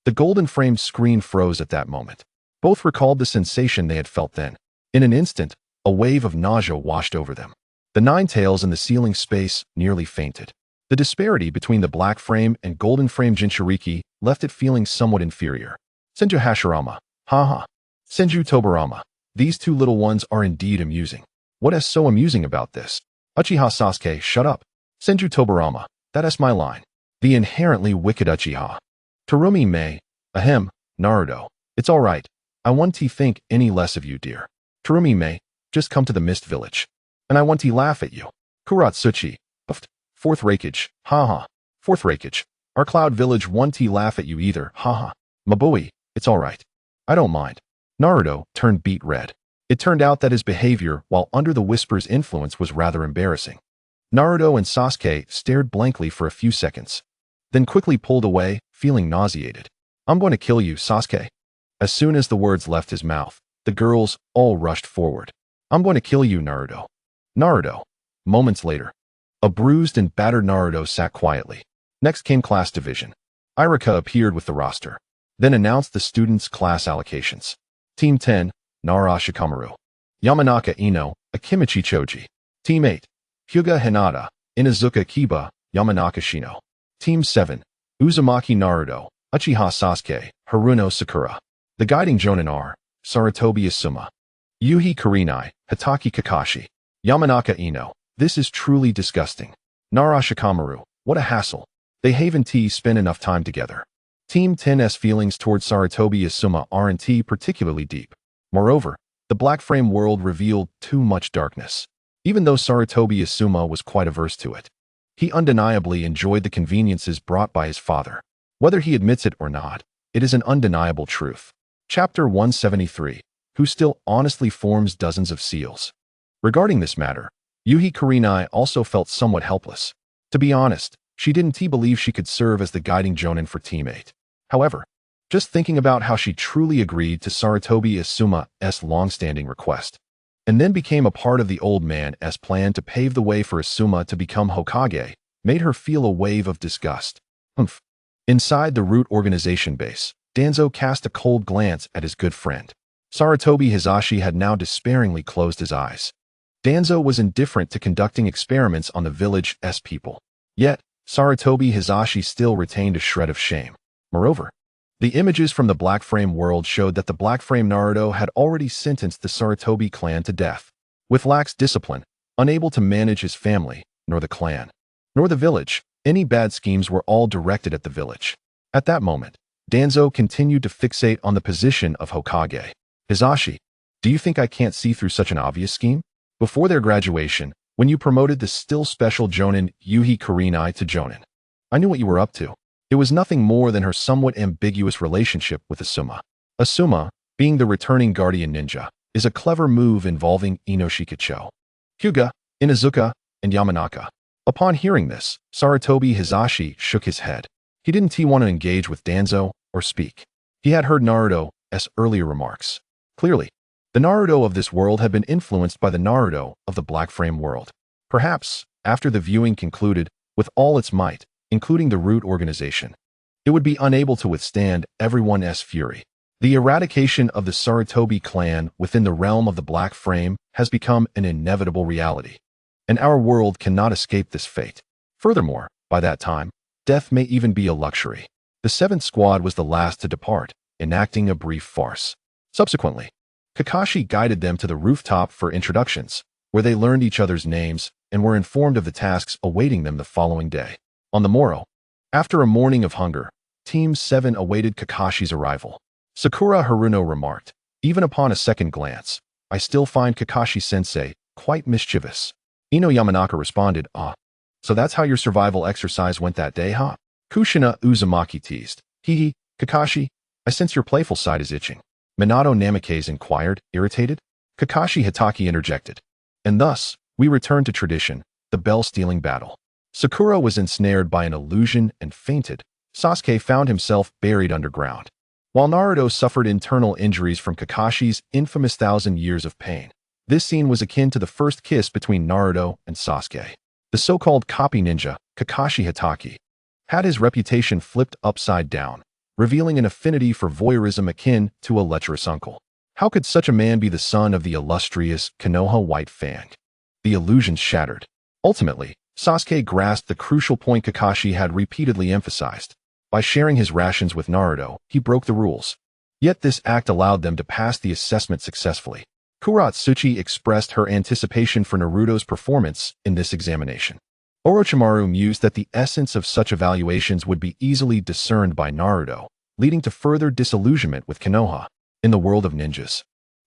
The golden-framed screen froze at that moment. Both recalled the sensation they had felt then. In an instant, a wave of nausea washed over them. The Nine-Tails in the ceiling space nearly fainted. The disparity between the black frame and golden frame Jinchuriki left it feeling somewhat inferior. Senju Hashirama. Haha. Senju Tobirama. These two little ones are indeed amusing. What is so amusing about this? Uchiha Sasuke, shut up. Senju Tobirama. That is my line. The inherently wicked Uchiha. Terumi Mei. Ahem. Naruto. It's all right. I won't think any less of you, dear. Terumi Mei. Just come to the Mist Village. And I won't laugh at you. Kuratsuchi. Puffed. Fourth Rakage. Haha. Fourth Rakage. Our Cloud Village won't laugh at you either. Haha. Mabui. It's all right. I don't mind. Naruto turned beet red. It turned out that his behavior while under the whisper's influence was rather embarrassing. Naruto and Sasuke stared blankly for a few seconds, then quickly pulled away, feeling nauseated. I'm going to kill you, Sasuke. As soon as the words left his mouth, the girls all rushed forward. I'm going to kill you, Naruto. Naruto. Moments later, a bruised and battered Naruto sat quietly. Next came class division. Irika appeared with the roster, then announced the students' class allocations. Team 10, Nara Shikamaru. Yamanaka Ino, Akimichi Choji. Team 8, Hyuga Hinata, Inazuka Kiba, Yamanaka Shino. Team 7, Uzumaki Naruto, Uchiha Sasuke, Haruno Sakura. The guiding jonin are Sarutobi Asuma, Yuhi Kurinai, Hitaki Kakashi. Yamanaka Ino. This is truly disgusting. Nara Shikamaru. What a hassle. They haven't spent enough time together. Team 10's feelings towards Sarutobi Asuma aren't particularly deep. Moreover, the black frame world revealed too much darkness. even though Sarutobi Asuma was quite averse to it. He undeniably enjoyed the conveniences brought by his father. Whether he admits it or not, it is an undeniable truth. Chapter 173. Who still honestly forms dozens of seals. Regarding this matter, Yuhi Kurinai also felt somewhat helpless. To be honest, she didn't believe she could serve as the guiding jonin for Team 8. However, just thinking about how she truly agreed to Sarutobi Asuma's long-standing request, and then became a part of the old man's plan to pave the way for Asuma to become Hokage, made her feel a wave of disgust. Humph. Inside the root organization base, Danzo cast a cold glance at his good friend. Sarutobi Hizashi had now despairingly closed his eyes. Danzo was indifferent to conducting experiments on the village's people. Yet, Sarutobi Hizashi still retained a shred of shame. Moreover, the images from the Black Frame world showed that the Black Frame Naruto had already sentenced the Sarutobi clan to death. With lax discipline, unable to manage his family, nor the clan, nor the village, any bad schemes were all directed at the village. At that moment, Danzo continued to fixate on the position of Hokage. Hizashi, do you think I can't see through such an obvious scheme? Before their graduation, when you promoted the still special jonin Yuhi Kurinai to jonin, I knew what you were up to. It was nothing more than her somewhat ambiguous relationship with Asuma. Asuma, being the returning guardian ninja, is a clever move involving Inoshikacho, Hyuga, Inazuka, and Yamanaka. Upon hearing this, Sarutobi Hizashi shook his head. He didn't want to engage with Danzo or speak. He had heard Naruto's earlier remarks. Clearly, the Naruto of this world had been influenced by the Naruto of the Black Frame world. Perhaps, after the viewing concluded, with all its might, including the root organization, it would be unable to withstand everyone's fury. The eradication of the Sarutobi clan within the realm of the Black Frame has become an inevitable reality, and our world cannot escape this fate. Furthermore, by that time, death may even be a luxury. The 7th squad was the last to depart, enacting a brief farce. Subsequently, Kakashi guided them to the rooftop for introductions, where they learned each other's names and were informed of the tasks awaiting them the following day. On the morrow, after a morning of hunger, Team 7 awaited Kakashi's arrival. Sakura Haruno remarked, even upon a second glance, I still find Kakashi-sensei quite mischievous. Ino Yamanaka responded, so that's how your survival exercise went that day, huh? Kushina Uzumaki teased, hee, Kakashi, I sense your playful side is itching. Minato Namikaze inquired, irritated. Kakashi Hitaki interjected. And thus, we return to tradition, the bell-stealing battle. Sakura was ensnared by an illusion and fainted. Sasuke found himself buried underground. While Naruto suffered internal injuries from Kakashi's infamous 1,000 years of pain, this scene was akin to the first kiss between Naruto and Sasuke. The so-called copy ninja, Kakashi Hitaki, had his reputation flipped upside down, revealing an affinity for voyeurism akin to a lecherous uncle. How could such a man be the son of the illustrious Konoha White Fang? The illusions shattered. Ultimately, Sasuke grasped the crucial point Kakashi had repeatedly emphasized. By sharing his rations with Naruto, he broke the rules. Yet this act allowed them to pass the assessment successfully. Kuratsuchi expressed her anticipation for Naruto's performance in this examination. Orochimaru mused that the essence of such evaluations would be easily discerned by Naruto, leading to further disillusionment with Konoha. In the world of ninjas,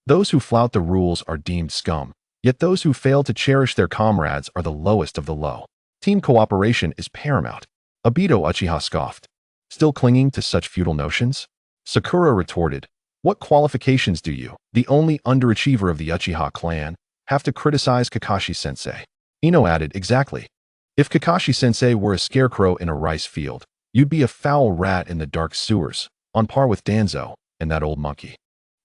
those who flout the rules are deemed scum, yet those who fail to cherish their comrades are the lowest of the low. Team cooperation is paramount. Obito Uchiha scoffed. Still clinging to such feudal notions? Sakura retorted, what qualifications do you, the only underachiever of the Uchiha clan, have to criticize Kakashi-sensei? Ino added, exactly. If Kakashi-sensei were a scarecrow in a rice field, you'd be a foul rat in the dark sewers, on par with Danzo and that old monkey.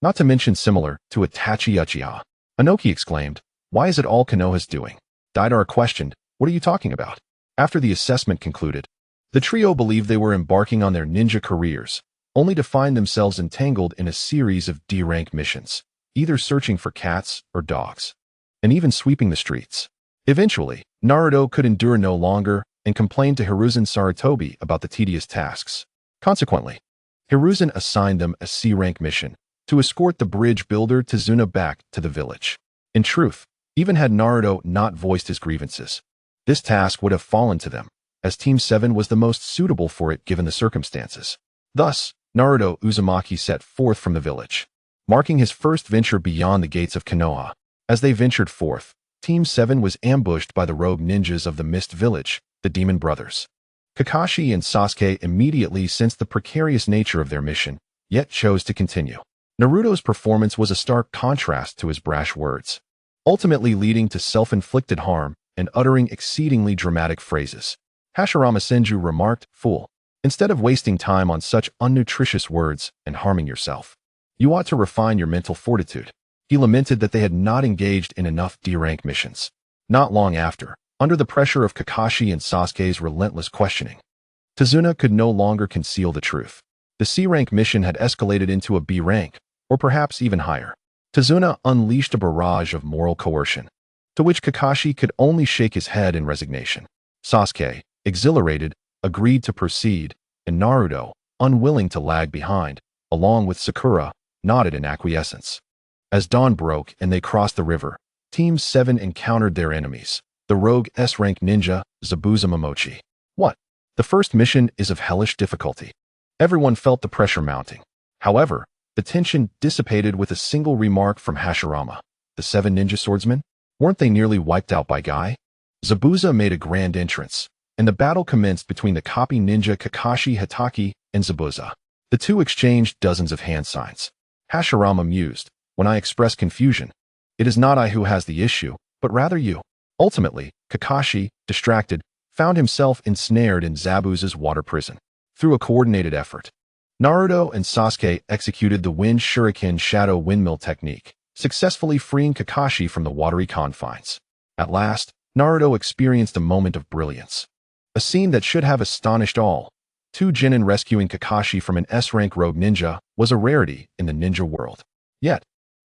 Not to mention similar to Itachi Uchiha. Inoki exclaimed, why is it all Konoha's doing? Deidara questioned, what are you talking about? After the assessment concluded, the trio believed they were embarking on their ninja careers, only to find themselves entangled in a series of D-rank missions, either searching for cats or dogs, and even sweeping the streets. Eventually, Naruto could endure no longer and complained to Hiruzen Sarutobi about the tedious tasks. Consequently, Hiruzen assigned them a C-rank mission to escort the bridge builder Tazuna back to the village. In truth, even had Naruto not voiced his grievances, this task would have fallen to them, as Team 7 was the most suitable for it given the circumstances. Thus, Naruto Uzumaki set forth from the village, marking his first venture beyond the gates of Konoha. As they ventured forth, Team 7 was ambushed by the rogue ninjas of the Mist Village, the Demon Brothers. Kakashi and Sasuke immediately sensed the precarious nature of their mission, yet chose to continue. Naruto's performance was a stark contrast to his brash words, ultimately leading to self-inflicted harm and uttering exceedingly dramatic phrases. Hashirama Senju remarked, "Fool, instead of wasting time on such unnutritious words and harming yourself, you ought to refine your mental fortitude." He lamented that they had not engaged in enough D-rank missions. Not long after, under the pressure of Kakashi and Sasuke's relentless questioning, Tazuna could no longer conceal the truth. The C-rank mission had escalated into a B rank, or perhaps even higher. Tazuna unleashed a barrage of moral coercion, to which Kakashi could only shake his head in resignation. Sasuke, exhilarated, agreed to proceed, and Naruto, unwilling to lag behind, along with Sakura, nodded in acquiescence. As dawn broke and they crossed the river, Team 7 encountered their enemies, the rogue S-rank ninja, Zabuza Momochi. What? The first mission is of hellish difficulty. Everyone felt the pressure mounting. However, the tension dissipated with a single remark from Hashirama. The 7 ninja swordsmen? Weren't they nearly wiped out by Guy? Zabuza made a grand entrance, and the battle commenced between the copy ninja Kakashi Hatake and Zabuza. The two exchanged dozens of hand signs. Hashirama mused, "When I express confusion, it is not I who has the issue, but rather you." Ultimately, Kakashi, distracted, found himself ensnared in Zabuza's water prison. Through a coordinated effort, Naruto and Sasuke executed the Wind Shuriken Shadow Windmill technique, successfully freeing Kakashi from the watery confines. At last, Naruto experienced a moment of brilliance. A scene that should have astonished all. 2 genin rescuing Kakashi from an S-rank rogue ninja was a rarity in the ninja world. Yet,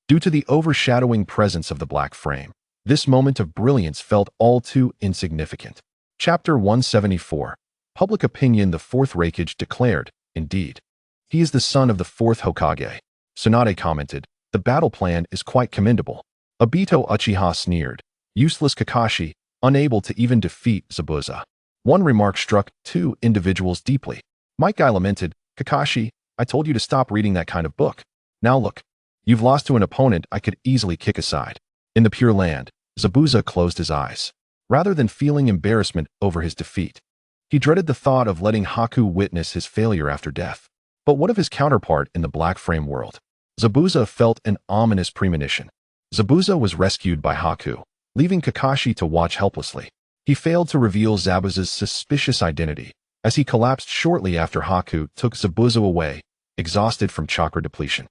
due to the overshadowing presence of the black frame, this moment of brilliance felt all too insignificant. Chapter 174. Public opinion. The fourth Hokage declared, "Indeed, he is the son of the fourth Hokage." Tsunade commented, "The battle plan is quite commendable." Obito Uchiha sneered, "Useless Kakashi, unable to even defeat Zabuza." One remark struck 2 individuals deeply. Might Guy lamented, "Kakashi, I told you to stop reading that kind of book. Now look, you've lost to an opponent I could easily kick aside." In the Pure Land, Zabuza closed his eyes. Rather than feeling embarrassment over his defeat, he dreaded the thought of letting Haku witness his failure after death. But what of his counterpart in the Black Frame world? Zabuza felt an ominous premonition. Zabuza was rescued by Haku, leaving Kakashi to watch helplessly. He failed to reveal Zabuza's suspicious identity, as he collapsed shortly after Haku took Zabuza away, exhausted from chakra depletion.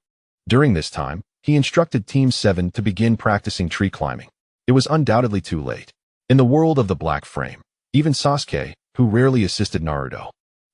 During this time, he instructed Team 7 to begin practicing tree climbing. It was undoubtedly too late. In the world of the Black Frame, even Sasuke, who rarely assisted Naruto,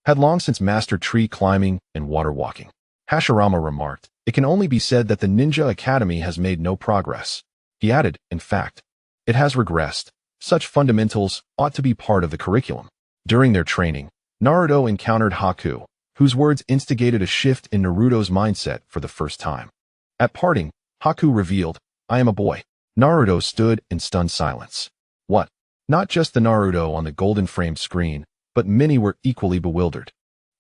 had long since mastered tree climbing and water walking. Hashirama remarked, "It can only be said that the Ninja Academy has made no progress." He added, "In fact, it has regressed. Such fundamentals ought to be part of the curriculum." During their training, Naruto encountered Haku, whose words instigated a shift in Naruto's mindset for the first time. At parting, Haku revealed, "I am a boy." Naruto stood in stunned silence. What? Not just the Naruto on the golden-framed screen, but many were equally bewildered.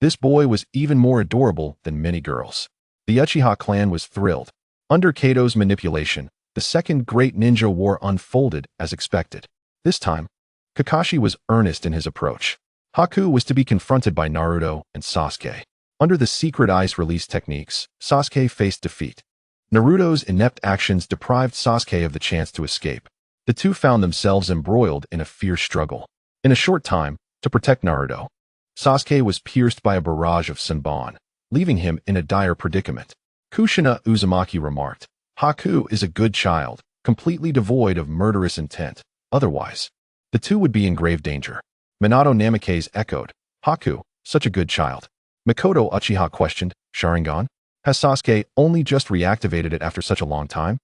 This boy was even more adorable than many girls. The Uchiha clan was thrilled. Under Kato's manipulation, the second great ninja war unfolded as expected. This time, Kakashi was earnest in his approach. Haku was to be confronted by Naruto and Sasuke. Under the secret ice release techniques, Sasuke faced defeat. Naruto's inept actions deprived Sasuke of the chance to escape. The two found themselves embroiled in a fierce struggle. In a short time, to protect Naruto, Sasuke was pierced by a barrage of Senbon, leaving him in a dire predicament. Kushina Uzumaki remarked, "Haku is a good child, completely devoid of murderous intent. Otherwise, the two would be in grave danger." Minato Namikaze echoed, "Haku, such a good child." Mikoto Uchiha questioned, "Sharingan? Has Sasuke only just reactivated it after such a long time?"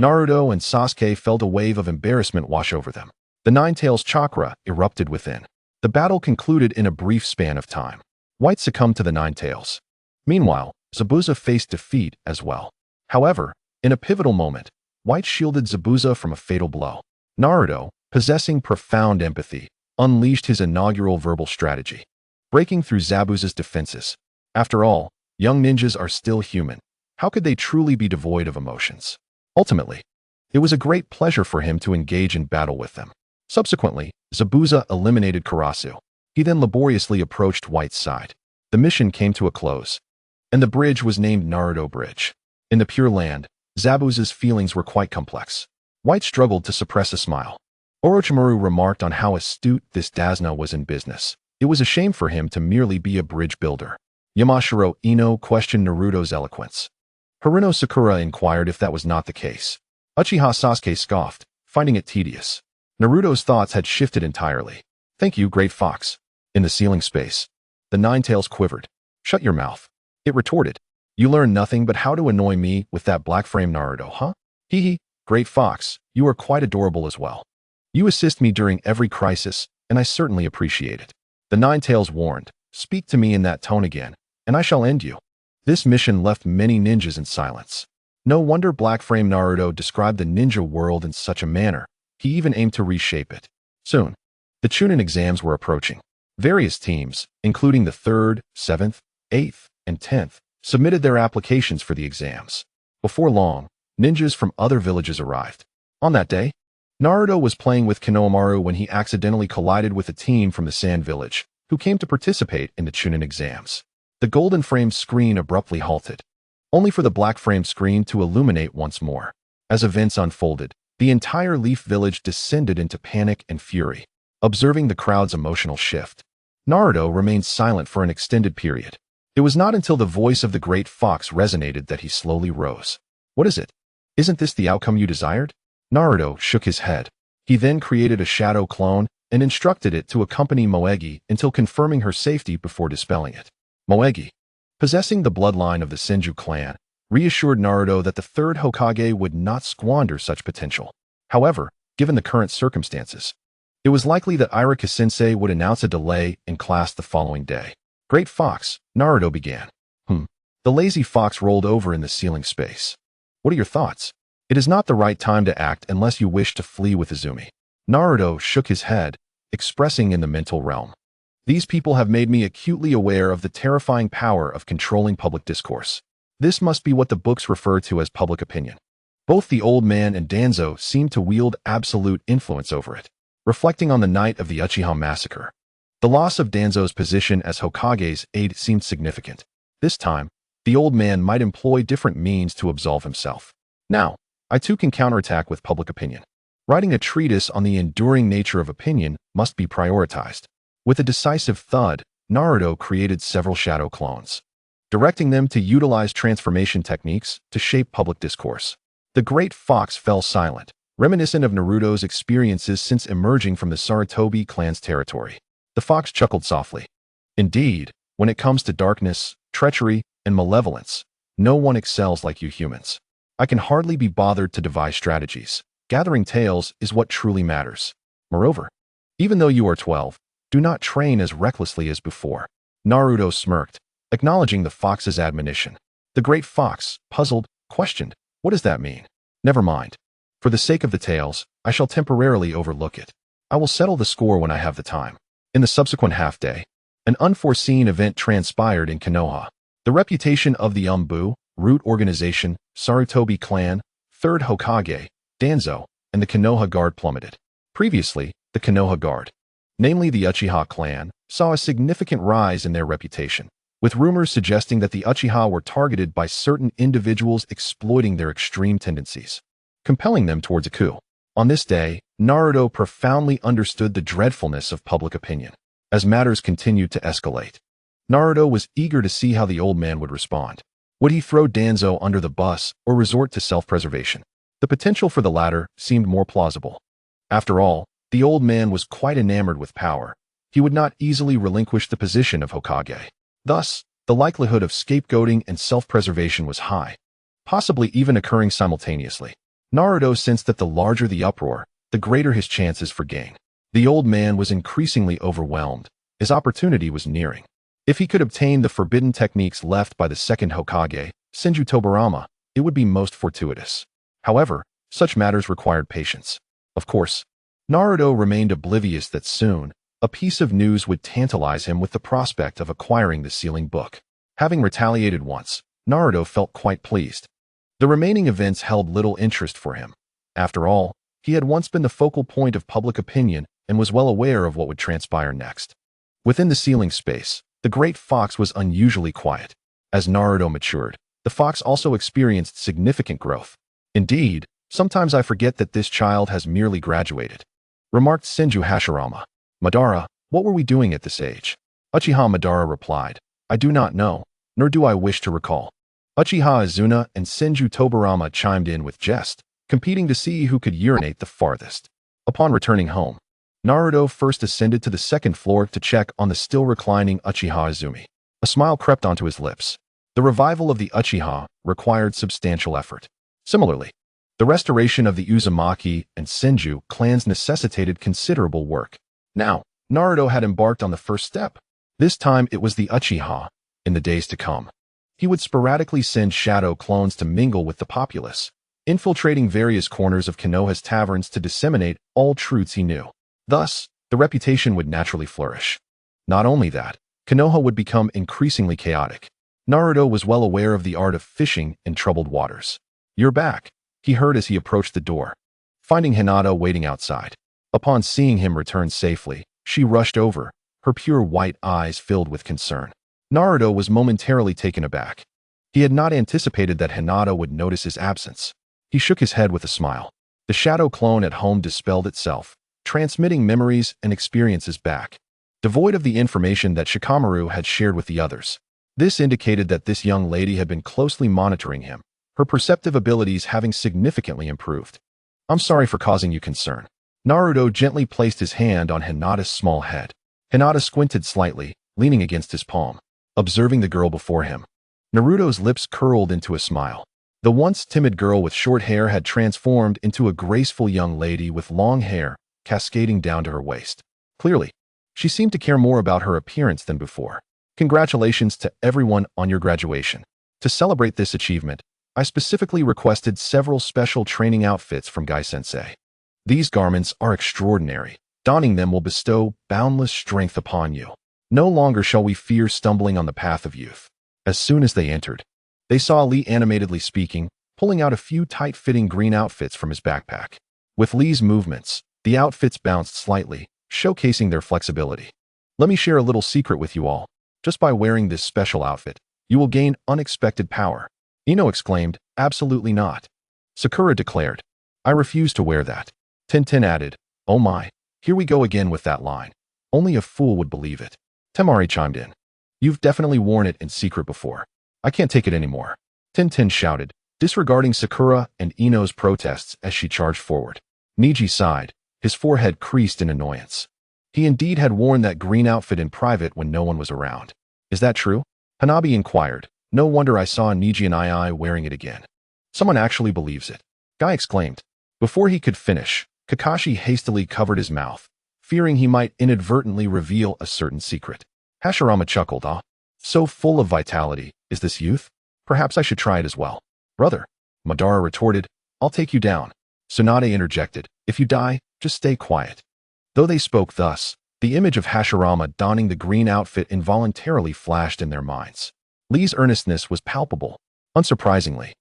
Naruto and Sasuke felt a wave of embarrassment wash over them. The Nine-Tails chakra erupted within. The battle concluded in a brief span of time. White succumbed to the Nine-Tails. Meanwhile, Zabuza faced defeat as well. However, in a pivotal moment, White shielded Zabuza from a fatal blow. Naruto, possessing profound empathy, unleashed his inaugural verbal strategy, breaking through Zabuza's defenses. After all, young ninjas are still human. How could they truly be devoid of emotions? Ultimately, It was a great pleasure for him to engage in battle with them. Subsequently, Zabuza eliminated Karasu. He then laboriously approached White's side. The mission came to a close, and the bridge was named Naruto Bridge. In the Pure Land, Zabuza's feelings were quite complex. White struggled to suppress a smile. Orochimaru remarked on how astute this Dazna was in business. It was a shame for him to merely be a bridge builder. Yamashiro Ino questioned Naruto's eloquence. Haruno Sakura inquired if that was not the case. Uchiha Sasuke scoffed, finding it tedious. Naruto's thoughts had shifted entirely. Thank you, Great Fox. In the ceiling space, the Ninetales quivered. Shut your mouth. It retorted. You learn nothing but how to annoy me with that black frame Naruto, huh? Hee hee, Great Fox, you are quite adorable as well. You assist me during every crisis, and I certainly appreciate it. The Ninetales warned, speak to me in that tone again, and I shall end you. This mission left many ninjas in silence. No wonder Black Frame Naruto described the ninja world in such a manner. He even aimed to reshape it. Soon, the Chunin exams were approaching. Various teams, including the 3rd, 7th, 8th, and 10th, submitted their applications for the exams. Before long, ninjas from other villages arrived. On that day, Naruto was playing with Konohamaru when he accidentally collided with a team from the Sand Village, who came to participate in the Chunin exams. The golden framed screen abruptly halted, only for the black framed screen to illuminate once more. As events unfolded, the entire Leaf Village descended into panic and fury. Observing the crowd's emotional shift, Naruto remained silent for an extended period. It was not until the voice of the Great Fox resonated that he slowly rose. What is it? Isn't this the outcome you desired? Naruto shook his head. He then created a shadow clone and instructed it to accompany Moegi until confirming her safety before dispelling it. Moegi, possessing the bloodline of the Senju clan, reassured Naruto that the 3rd Hokage would not squander such potential. However, given the current circumstances, it was likely that Irika-sensei would announce a delay in class the following day. Great Fox, Naruto began. The lazy fox rolled over in the ceiling space. What are your thoughts? It is not the right time to act unless you wish to flee with Izumi. Naruto shook his head, expressing in the mental realm. These people have made me acutely aware of the terrifying power of controlling public discourse. This must be what the books refer to as public opinion. Both the old man and Danzo seemed to wield absolute influence over it. Reflecting on the night of the Uchiha massacre, the loss of Danzo's position as Hokage's aide seemed significant. This time, the old man might employ different means to absolve himself. Now, I too can counterattack with public opinion. Writing a treatise on the enduring nature of opinion must be prioritized. With a decisive thud, Naruto created several shadow clones, directing them to utilize transformation techniques to shape public discourse. The Great Fox fell silent, reminiscent of Naruto's experiences since emerging from the Sarutobi clan's territory. The fox chuckled softly. Indeed, when it comes to darkness, treachery, and malevolence, no one excels like you humans. I can hardly be bothered to devise strategies. Gathering tales is what truly matters. Moreover, even though you are 12, do not train as recklessly as before. Naruto smirked, acknowledging the fox's admonition. The Great Fox, puzzled, questioned, what does that mean? Never mind. For the sake of the tales, I shall temporarily overlook it. I will settle the score when I have the time. In the subsequent half-day, an unforeseen event transpired in Konoha. The reputation of the root organization, Sarutobi clan, 3rd Hokage, Danzo, and the Konoha Guard plummeted. Previously, the Konoha Guard, namely the Uchiha clan, saw a significant rise in their reputation, with rumors suggesting that the Uchiha were targeted by certain individuals exploiting their extreme tendencies, compelling them towards a coup. On this day, Naruto profoundly understood the dreadfulness of public opinion. As matters continued to escalate, Naruto was eager to see how the old man would respond. Would he throw Danzo under the bus or resort to self-preservation? The potential for the latter seemed more plausible. After all, the old man was quite enamored with power. He would not easily relinquish the position of Hokage. Thus, the likelihood of scapegoating and self-preservation was high, possibly even occurring simultaneously. Naruto sensed that the larger the uproar, the greater his chances for gain. The old man was increasingly overwhelmed. His opportunity was nearing. If he could obtain the forbidden techniques left by the 2nd Hokage, Senju Tobirama, it would be most fortuitous. However, such matters required patience. Of course, Naruto remained oblivious that soon, a piece of news would tantalize him with the prospect of acquiring the sealing book. Having retaliated once, Naruto felt quite pleased. The remaining events held little interest for him. After all, he had once been the focal point of public opinion and was well aware of what would transpire next. Within the ceiling space, the great fox was unusually quiet. As Naruto matured, the fox also experienced significant growth. Indeed, sometimes I forget that this child has merely graduated, remarked Senju Hashirama. Madara, what were we doing at this age? Uchiha Madara replied, I do not know, nor do I wish to recall. Uchiha Izuna and Senju Tobirama chimed in with jest, competing to see who could urinate the farthest. Upon returning home, Naruto first ascended to the second floor to check on the still reclining Uchiha Izumi. A smile crept onto his lips. The revival of the Uchiha required substantial effort. Similarly, the restoration of the Uzumaki and Senju clans necessitated considerable work. Now, Naruto had embarked on the first step. This time it was the Uchiha. In the days to come, he would sporadically send shadow clones to mingle with the populace, infiltrating various corners of Konoha's taverns to disseminate all truths he knew. Thus, the reputation would naturally flourish. Not only that, Konoha would become increasingly chaotic. Naruto was well aware of the art of fishing in troubled waters. You're back, he heard as he approached the door, finding Hinata waiting outside. Upon seeing him return safely, she rushed over, her pure white eyes filled with concern. Naruto was momentarily taken aback. He had not anticipated that Hinata would notice his absence. He shook his head with a smile. The shadow clone at home dispelled itself, transmitting memories and experiences back, devoid of the information that Shikamaru had shared with the others. This indicated that this young lady had been closely monitoring him, her perceptive abilities having significantly improved. I'm sorry for causing you concern. Naruto gently placed his hand on Hinata's small head. Hinata squinted slightly, leaning against his palm, observing the girl before him. Naruto's lips curled into a smile. The once timid girl with short hair had transformed into a graceful young lady with long hair, cascading down to her waist. Clearly, she seemed to care more about her appearance than before. Congratulations to everyone on your graduation. To celebrate this achievement, I specifically requested several special training outfits from Gai-sensei. These garments are extraordinary. Donning them will bestow boundless strength upon you. No longer shall we fear stumbling on the path of youth. As soon as they entered, they saw Lee animatedly speaking, pulling out a few tight-fitting green outfits from his backpack. With Lee's movements, the outfits bounced slightly, showcasing their flexibility. Let me share a little secret with you all. Just by wearing this special outfit, you will gain unexpected power. Ino exclaimed, absolutely not. Sakura declared, I refuse to wear that. Tintin added, oh my, here we go again with that line. Only a fool would believe it. Temari chimed in. You've definitely worn it in secret before. I can't take it anymore. Tintin shouted, disregarding Sakura and Ino's protests as she charged forward. Niji sighed, his forehead creased in annoyance. He indeed had worn that green outfit in private when no one was around. Is that true? Hanabi inquired. No wonder I saw Niji and Ai wearing it again. Someone actually believes it. Guy exclaimed. Before he could finish, Kakashi hastily covered his mouth, fearing he might inadvertently reveal a certain secret. Hashirama chuckled, so full of vitality, is this youth? Perhaps I should try it as well. Brother, Madara retorted, I'll take you down. Tsunade interjected, if you die, just stay quiet. Though they spoke thus, the image of Hashirama donning the green outfit involuntarily flashed in their minds. Lee's earnestness was palpable. Unsurprisingly,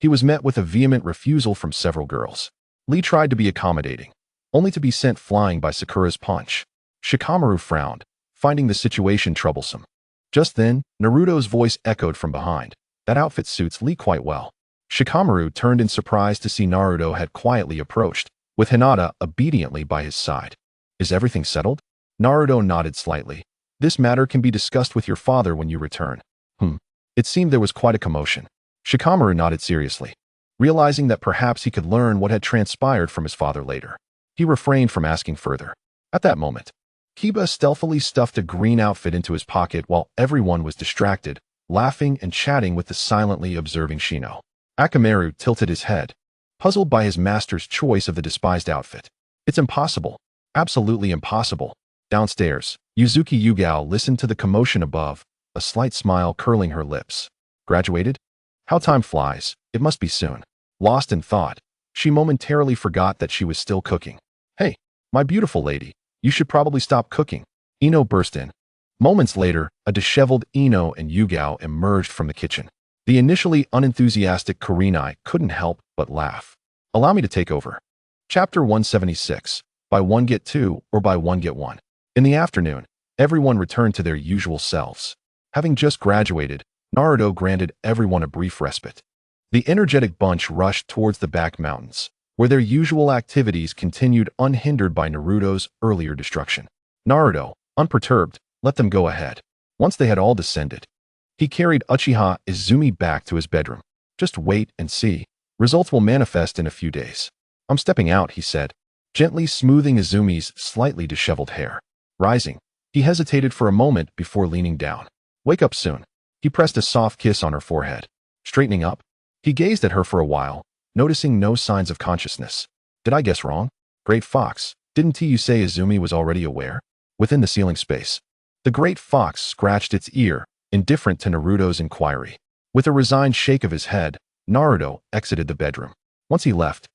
he was met with a vehement refusal from several girls. Lee tried to be accommodating, only to be sent flying by Sakura's punch. Shikamaru frowned, finding the situation troublesome. Just then, Naruto's voice echoed from behind. That outfit suits Lee quite well. Shikamaru turned in surprise to see Naruto had quietly approached, with Hinata obediently by his side. Is everything settled? Naruto nodded slightly. This matter can be discussed with your father when you return. It seemed there was quite a commotion. Shikamaru nodded seriously, realizing that perhaps he could learn what had transpired from his father later. He refrained from asking further. At that moment, Kiba stealthily stuffed a green outfit into his pocket while everyone was distracted, laughing and chatting with the silently observing Shino. Akamaru tilted his head, puzzled by his master's choice of the despised outfit. It's impossible. Absolutely impossible. Downstairs, Yuzuki Yugao listened to the commotion above, a slight smile curling her lips. Graduated? How time flies. It must be soon. Lost in thought, she momentarily forgot that she was still cooking. Hey, my beautiful lady, you should probably stop cooking. Ino burst in. Moments later, a disheveled Ino and Yugao emerged from the kitchen. The initially unenthusiastic Kurenai couldn't help but laugh. Allow me to take over. Chapter 176. Buy one get two, or buy one get one. In the afternoon, everyone returned to their usual selves. Having just graduated, Naruto granted everyone a brief respite. The energetic bunch rushed towards the back mountains, where their usual activities continued unhindered by Naruto's earlier destruction. Naruto, unperturbed, let them go ahead. Once they had all descended, he carried Uchiha Izumi back to his bedroom. Just wait and see. Results will manifest in a few days. I'm stepping out, he said, gently smoothing Izumi's slightly disheveled hair. Rising, he hesitated for a moment before leaning down. Wake up soon. He pressed a soft kiss on her forehead. Straightening up, he gazed at her for a while, noticing no signs of consciousness. Did I guess wrong? Great Fox, didn't you say Izumi was already aware? Within the ceiling space, the Great Fox scratched its ear, indifferent to Naruto's inquiry. With a resigned shake of his head, Naruto exited the bedroom. Once he left,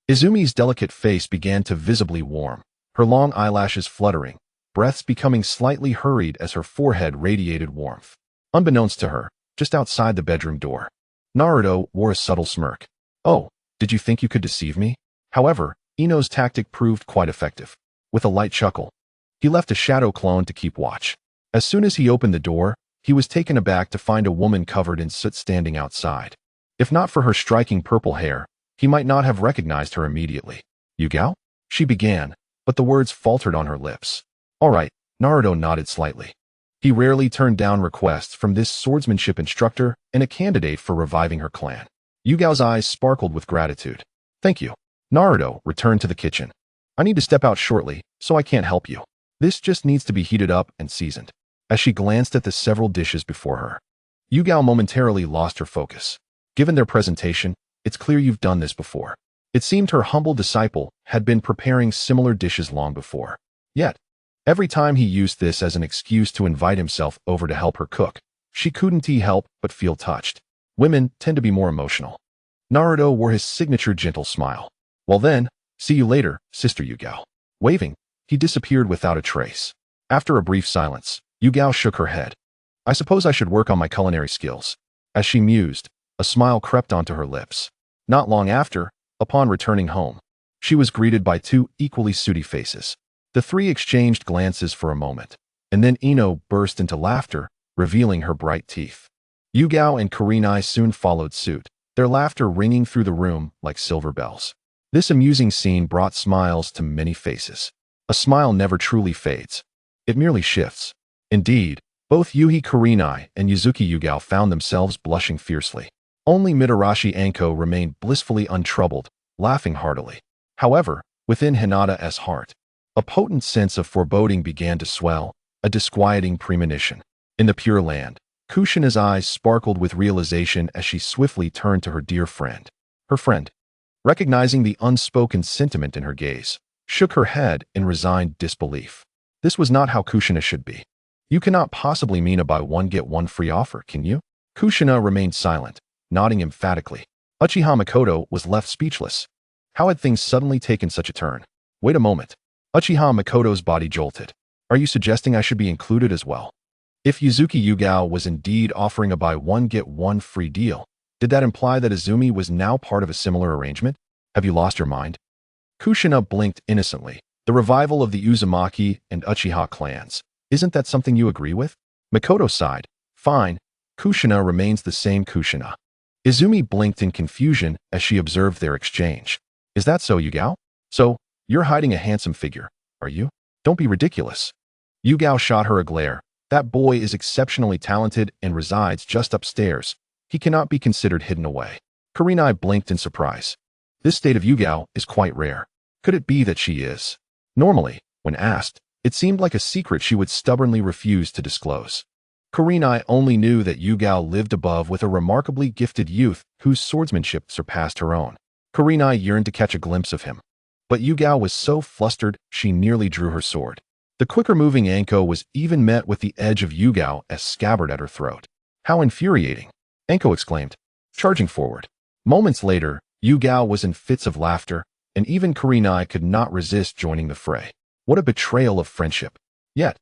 Izumi's delicate face began to visibly warm, her long eyelashes fluttering, breaths becoming slightly hurried as her forehead radiated warmth. Unbeknownst to her, just outside the bedroom door, Naruto wore a subtle smirk. Oh, did you think you could deceive me? However, Ino's tactic proved quite effective. With a light chuckle, he left a shadow clone to keep watch. As soon as he opened the door, he was taken aback to find a woman covered in soot standing outside. If not for her striking purple hair, he might not have recognized her immediately. Yugao? She began, but the words faltered on her lips. All right, Naruto nodded slightly. He rarely turned down requests from this swordsmanship instructor and a candidate for reviving her clan. Yugao's eyes sparkled with gratitude. Thank you. Naruto returned to the kitchen. I need to step out shortly, so I can't help you. This just needs to be heated up and seasoned. As she glanced at the several dishes before her, Yugao momentarily lost her focus. Given their presentation, it's clear you've done this before. It seemed her humble disciple had been preparing similar dishes long before. Yet, every time he used this as an excuse to invite himself over to help her cook, she couldn't help but feel touched. Women tend to be more emotional. Naruto wore his signature gentle smile. Well then, see you later, Sister Yugao. Waving, he disappeared without a trace. After a brief silence, Yugao shook her head. I suppose I should work on my culinary skills. As she mused, a smile crept onto her lips. Not long after, upon returning home, she was greeted by two equally sooty faces. The three exchanged glances for a moment, and then Ino burst into laughter, revealing her bright teeth. Yugao and Kurinai soon followed suit, their laughter ringing through the room like silver bells. This amusing scene brought smiles to many faces. A smile never truly fades. It merely shifts. Indeed, both Yuhi Kurinai and Yuzuki Yugao found themselves blushing fiercely. Only Mitarashi Anko remained blissfully untroubled, laughing heartily. However, within Hinata's heart, a potent sense of foreboding began to swell, a disquieting premonition. In the Pure Land, Kushina's eyes sparkled with realization as she swiftly turned to her dear friend. Her friend, recognizing the unspoken sentiment in her gaze, shook her head in resigned disbelief. This was not how Kushina should be. You cannot possibly mean a buy one get one free offer, can you? Kushina remained silent, nodding emphatically. Uchiha Makoto was left speechless. How had things suddenly taken such a turn? Wait a moment. Uchiha Makoto's body jolted. Are you suggesting I should be included as well? If Yuzuki Yugao was indeed offering a buy one get one free deal, did that imply that Izumi was now part of a similar arrangement? Have you lost your mind? Kushina blinked innocently. The revival of the Uzumaki and Uchiha clans. Isn't that something you agree with? Makoto sighed. Fine. Kushina remains the same Kushina. Izumi blinked in confusion as she observed their exchange. Is that so, Yugao? So, you're hiding a handsome figure, are you? Don't be ridiculous. Yugao shot her a glare. That boy is exceptionally talented and resides just upstairs. He cannot be considered hidden away. Kurinai blinked in surprise. This state of Yugao is quite rare. Could it be that she is? Normally, when asked, it seemed like a secret she would stubbornly refuse to disclose. Kurinai only knew that Yugao lived above with a remarkably gifted youth whose swordsmanship surpassed her own. Kurinai yearned to catch a glimpse of him. But Yugao was so flustered she nearly drew her sword. The quicker-moving Anko was even met with the edge of Yugao as scabbard at her throat. How infuriating! Anko exclaimed, charging forward. Moments later, Yugao was in fits of laughter, and even Kurinai could not resist joining the fray. What a betrayal of friendship. Yet,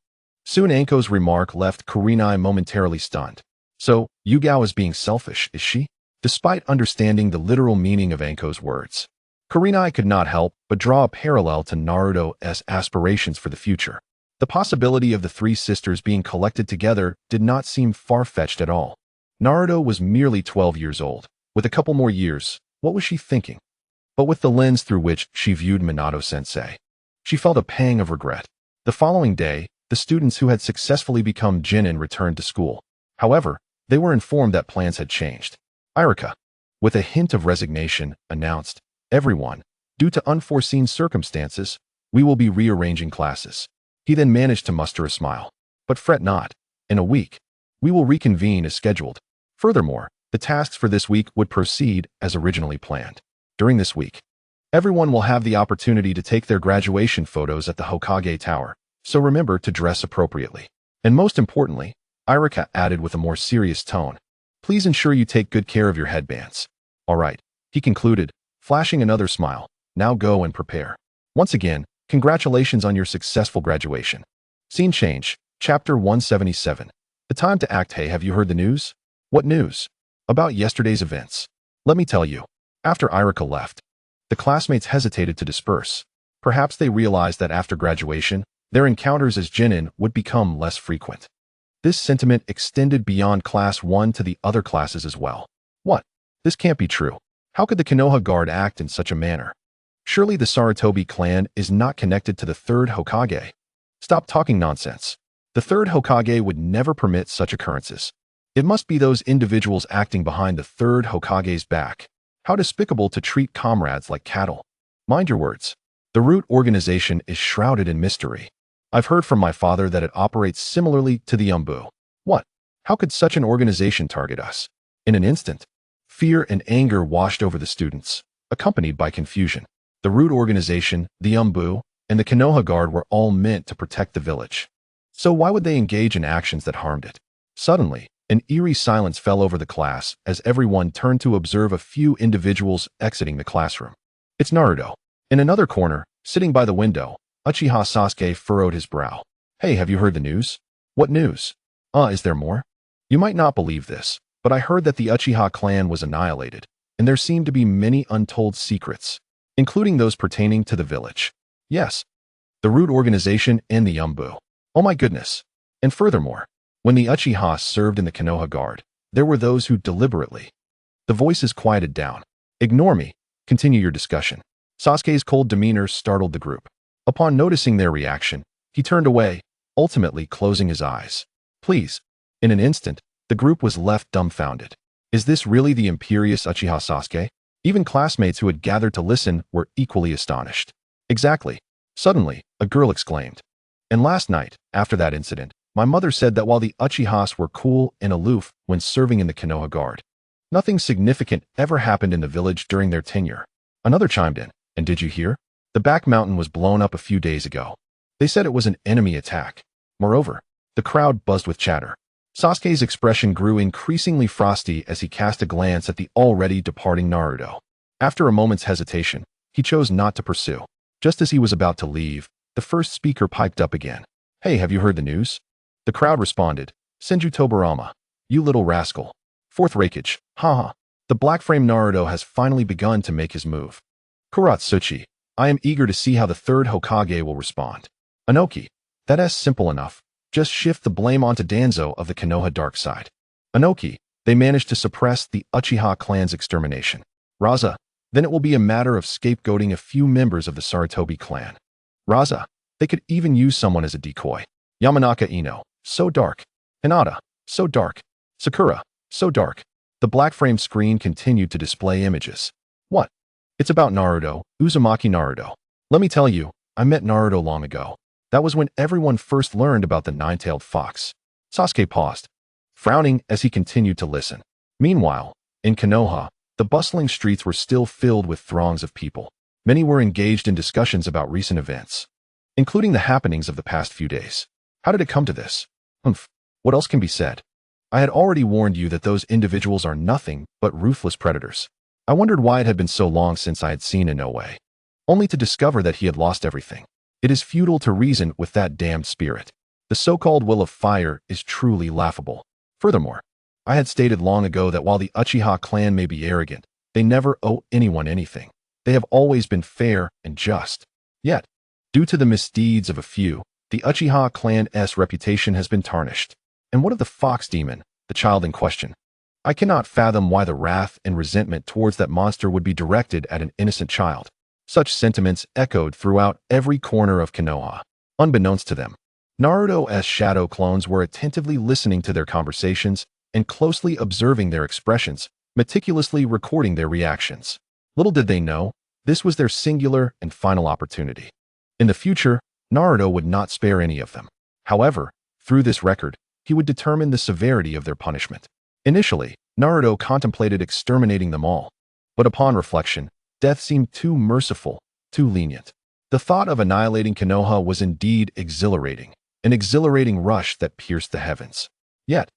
soon Anko's remark left Kurinai momentarily stunned. So, Yugao is being selfish, is she? Despite understanding the literal meaning of Anko's words, Kurenai could not help but draw a parallel to Naruto's aspirations for the future. The possibility of the three sisters being collected together did not seem far-fetched at all. Naruto was merely 12 years old. With a couple more years, what was she thinking? But with the lens through which she viewed Minato-sensei, she felt a pang of regret. The following day, the students who had successfully become Genin returned to school. However, they were informed that plans had changed. Irika, with a hint of resignation, announced, "Everyone, due to unforeseen circumstances, we will be rearranging classes." He then managed to muster a smile. "But fret not. In a week, we will reconvene as scheduled." Furthermore, the tasks for this week would proceed as originally planned. During this week, everyone will have the opportunity to take their graduation photos at the Hokage Tower, so remember to dress appropriately. And most importantly, Irika added with a more serious tone, "Please ensure you take good care of your headbands." "All right," he concluded, flashing another smile. "Now go and prepare." Once again, congratulations on your successful graduation. Scene change, Chapter 177. The time to act. Hey, have you heard the news? What news? About yesterday's events. Let me tell you. After Irika left, the classmates hesitated to disperse. Perhaps they realized that after graduation, their encounters as Genin would become less frequent. This sentiment extended beyond Class 1 to the other classes as well. What? This can't be true. How could the Konoha guard act in such a manner? Surely the Sarutobi clan is not connected to the third Hokage. Stop talking nonsense. The third Hokage would never permit such occurrences. It must be those individuals acting behind the third Hokage's back. How despicable to treat comrades like cattle. Mind your words. The root organization is shrouded in mystery. I've heard from my father that it operates similarly to the Umbu. What? How could such an organization target us? In an instant, fear and anger washed over the students, accompanied by confusion. The root organization, the Umbu, and the Konoha guard were all meant to protect the village. So why would they engage in actions that harmed it? Suddenly, an eerie silence fell over the class as everyone turned to observe a few individuals exiting the classroom. It's Naruto. In another corner, sitting by the window, Uchiha Sasuke furrowed his brow. "Hey, have you heard the news?" "What news?" Is there more?" "You might not believe this, but I heard that the Uchiha clan was annihilated, and there seemed to be many untold secrets, including those pertaining to the village." "Yes, the root organization and the Umbu." "Oh my goodness." "And furthermore, when the Uchiha served in the Konoha guard, there were those who deliberately..." The voices quieted down. "Ignore me. Continue your discussion." Sasuke's cold demeanor startled the group. Upon noticing their reaction, he turned away, ultimately closing his eyes. "Please." In an instant, the group was left dumbfounded. Is this really the imperious Uchiha Sasuke? Even classmates who had gathered to listen were equally astonished. "Exactly." Suddenly, a girl exclaimed. "And last night, after that incident, my mother said that while the Uchihas were cool and aloof when serving in the Konoha guard, nothing significant ever happened in the village during their tenure." Another chimed in. "And did you hear? The back mountain was blown up a few days ago. They said it was an enemy attack." Moreover, the crowd buzzed with chatter. Sasuke's expression grew increasingly frosty as he cast a glance at the already departing Naruto. After a moment's hesitation, he chose not to pursue. Just as he was about to leave, the first speaker piped up again. "Hey, have you heard the news?" The crowd responded, "Senju Tobirama, you little rascal. Fourth Raikage, haha. The black-frame Naruto has finally begun to make his move. Kuratsuchi, I am eager to see how the third Hokage will respond. Inoki, that's simple enough. Just shift the blame onto Danzo of the Konoha dark side. Inoki, they managed to suppress the Uchiha clan's extermination. Raza, then it will be a matter of scapegoating a few members of the Sarutobi clan. Raza, they could even use someone as a decoy. Yamanaka Ino, so dark. Hinata, so dark. Sakura, so dark." The black-frame screen continued to display images. "What? It's about Naruto, Uzumaki Naruto. Let me tell you, I met Naruto long ago. That was when everyone first learned about the nine-tailed fox." Sasuke paused, frowning as he continued to listen. Meanwhile, in Konoha, the bustling streets were still filled with throngs of people. Many were engaged in discussions about recent events, including the happenings of the past few days. How did it come to this? What else can be said? I had already warned you that those individuals are nothing but ruthless predators. I wondered why it had been so long since I had seen Inoue, only to discover that he had lost everything. It is futile to reason with that damned spirit. The so-called will of fire is truly laughable. Furthermore, I had stated long ago that while the Uchiha clan may be arrogant, they never owe anyone anything. They have always been fair and just. Yet, due to the misdeeds of a few, the Uchiha clan's reputation has been tarnished. And what of the fox demon, the child in question? I cannot fathom why the wrath and resentment towards that monster would be directed at an innocent child. Such sentiments echoed throughout every corner of Konoha. Unbeknownst to them, Naruto's shadow clones were attentively listening to their conversations and closely observing their expressions, meticulously recording their reactions. Little did they know, this was their singular and final opportunity. In the future, Naruto would not spare any of them. However, through this record, he would determine the severity of their punishment. Initially, Naruto contemplated exterminating them all. But upon reflection, death seemed too merciful, too lenient. The thought of annihilating Konoha was indeed exhilarating, an exhilarating rush that pierced the heavens. Yet,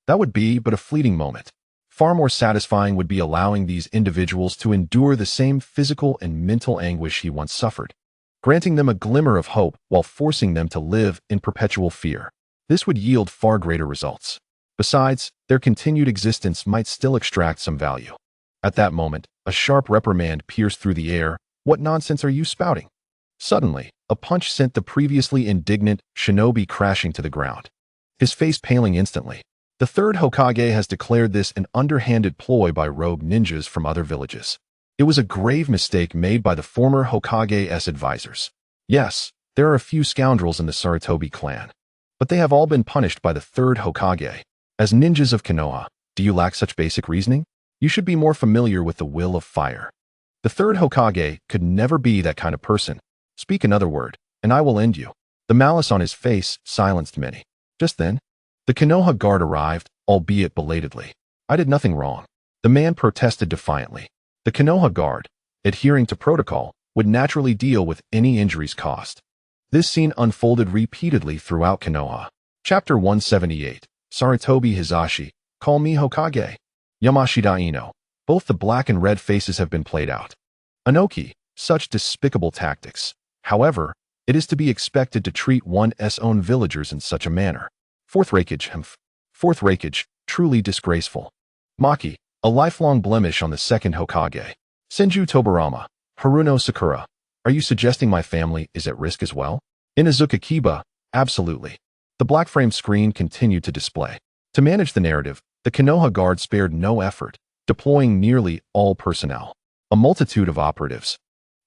that would be but a fleeting moment. Far more satisfying would be allowing these individuals to endure the same physical and mental anguish he once suffered, granting them a glimmer of hope while forcing them to live in perpetual fear. This would yield far greater results. Besides, their continued existence might still extract some value. At that moment, a sharp reprimand pierced through the air. What nonsense are you spouting? Suddenly, a punch sent the previously indignant shinobi crashing to the ground, his face paling instantly. The third Hokage has declared this an underhanded ploy by rogue ninjas from other villages. It was a grave mistake made by the former Hokage's advisors. Yes, there are a few scoundrels in the Sarutobi clan, but they have all been punished by the third Hokage. As ninjas of Konoha, do you lack such basic reasoning? You should be more familiar with the will of fire. The third Hokage could never be that kind of person. Speak another word, and I will end you. The malice on his face silenced many. Just then, the Konoha guard arrived, albeit belatedly. I did nothing wrong. The man protested defiantly. The Konoha guard, adhering to protocol, would naturally deal with any injuries caused. This scene unfolded repeatedly throughout Konoha. Chapter 178. Sarutobi Hizashi, Call Me Hokage. Yamashita Ino. Both the black and red faces have been played out. Anoki, such despicable tactics. However, it is to be expected to treat one's own villagers in such a manner. Fourth Raikage, truly disgraceful. Maki, a lifelong blemish on the second Hokage. Senju Tobirama, Haruno Sakura. Are you suggesting my family is at risk as well? Inazuka Kiba, absolutely. The black frame screen continued to display. To manage the narrative, the Konoha guard spared no effort, deploying nearly all personnel. A multitude of operatives,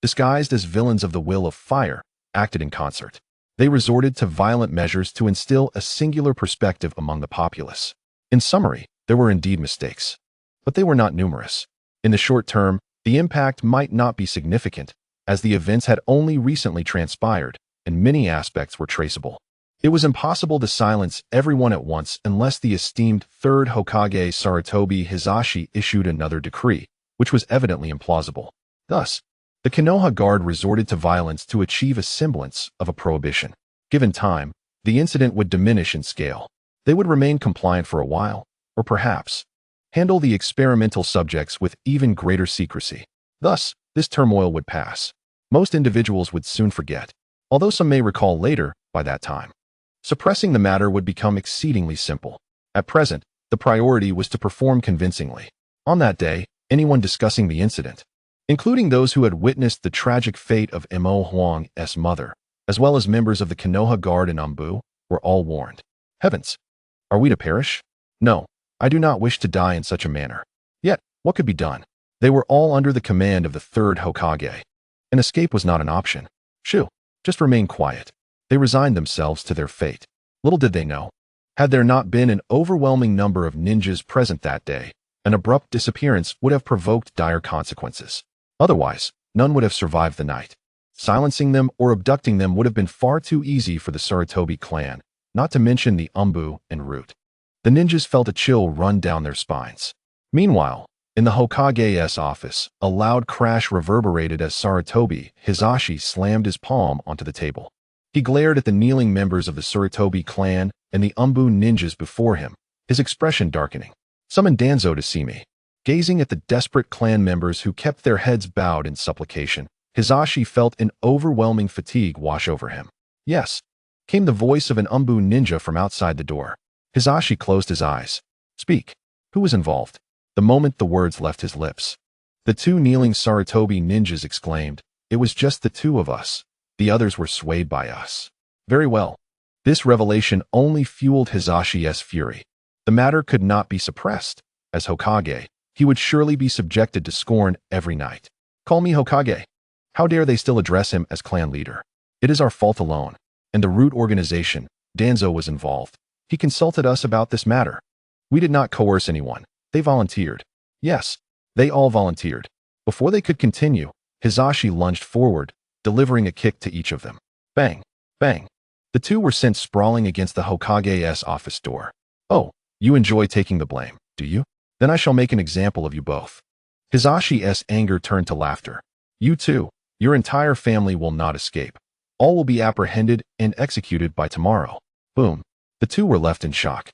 disguised as villains of the will of fire, acted in concert. They resorted to violent measures to instill a singular perspective among the populace. In summary, there were indeed mistakes, but they were not numerous. In the short term, the impact might not be significant, as the events had only recently transpired, and many aspects were traceable. It was impossible to silence everyone at once unless the esteemed third Hokage Sarutobi Hizashi issued another decree, which was evidently implausible. Thus, the Konoha guard resorted to violence to achieve a semblance of a prohibition. Given time, the incident would diminish in scale. They would remain compliant for a while, or perhaps handle the experimental subjects with even greater secrecy. Thus, this turmoil would pass. Most individuals would soon forget, although some may recall later by that time. Suppressing the matter would become exceedingly simple. At present, the priority was to perform convincingly. On that day, anyone discussing the incident, including those who had witnessed the tragic fate of Mo Huang's mother, as well as members of the Konoha guard in Anbu, were all warned. Heavens! Are we to perish? No, I do not wish to die in such a manner. Yet, what could be done? They were all under the command of the third Hokage. An escape was not an option. Shoo, just remain quiet. They resigned themselves to their fate. Little did they know, had there not been an overwhelming number of ninjas present that day, an abrupt disappearance would have provoked dire consequences. Otherwise, none would have survived the night. Silencing them or abducting them would have been far too easy for the Sarutobi clan, not to mention the Anbu and Root. The ninjas felt a chill run down their spines. Meanwhile, in the Hokage's office, a loud crash reverberated as Sarutobi Hizashi slammed his palm onto the table. He glared at the kneeling members of the Sarutobi clan and the Anbu ninjas before him, his expression darkening. Summon Danzo to see me. Gazing at the desperate clan members who kept their heads bowed in supplication, Hizashi felt an overwhelming fatigue wash over him. Yes, came the voice of an Anbu ninja from outside the door. Hizashi closed his eyes. Speak. Who was involved? The moment the words left his lips, The two kneeling Sarutobi ninjas exclaimed, "It was just the two of us. The others were swayed by us." Very well. This revelation only fueled Hizashi's fury. The matter could not be suppressed. As Hokage, he would surely be subjected to scorn every night. "Call me Hokage." How dare they still address him as clan leader? It is our fault alone. And the root organization, Danzo, was involved. He consulted us about this matter. We did not coerce anyone. They volunteered. Yes, they all volunteered. Before they could continue, Hizashi lunged forward, delivering a kick to each of them. Bang! Bang! The two were sent sprawling against the Hokage's office door. "Oh, you enjoy taking the blame, do you? Then I shall make an example of you both." Hizashi's anger turned to laughter. "You too. Your entire family will not escape. All will be apprehended and executed by tomorrow." Boom. The two were left in shock.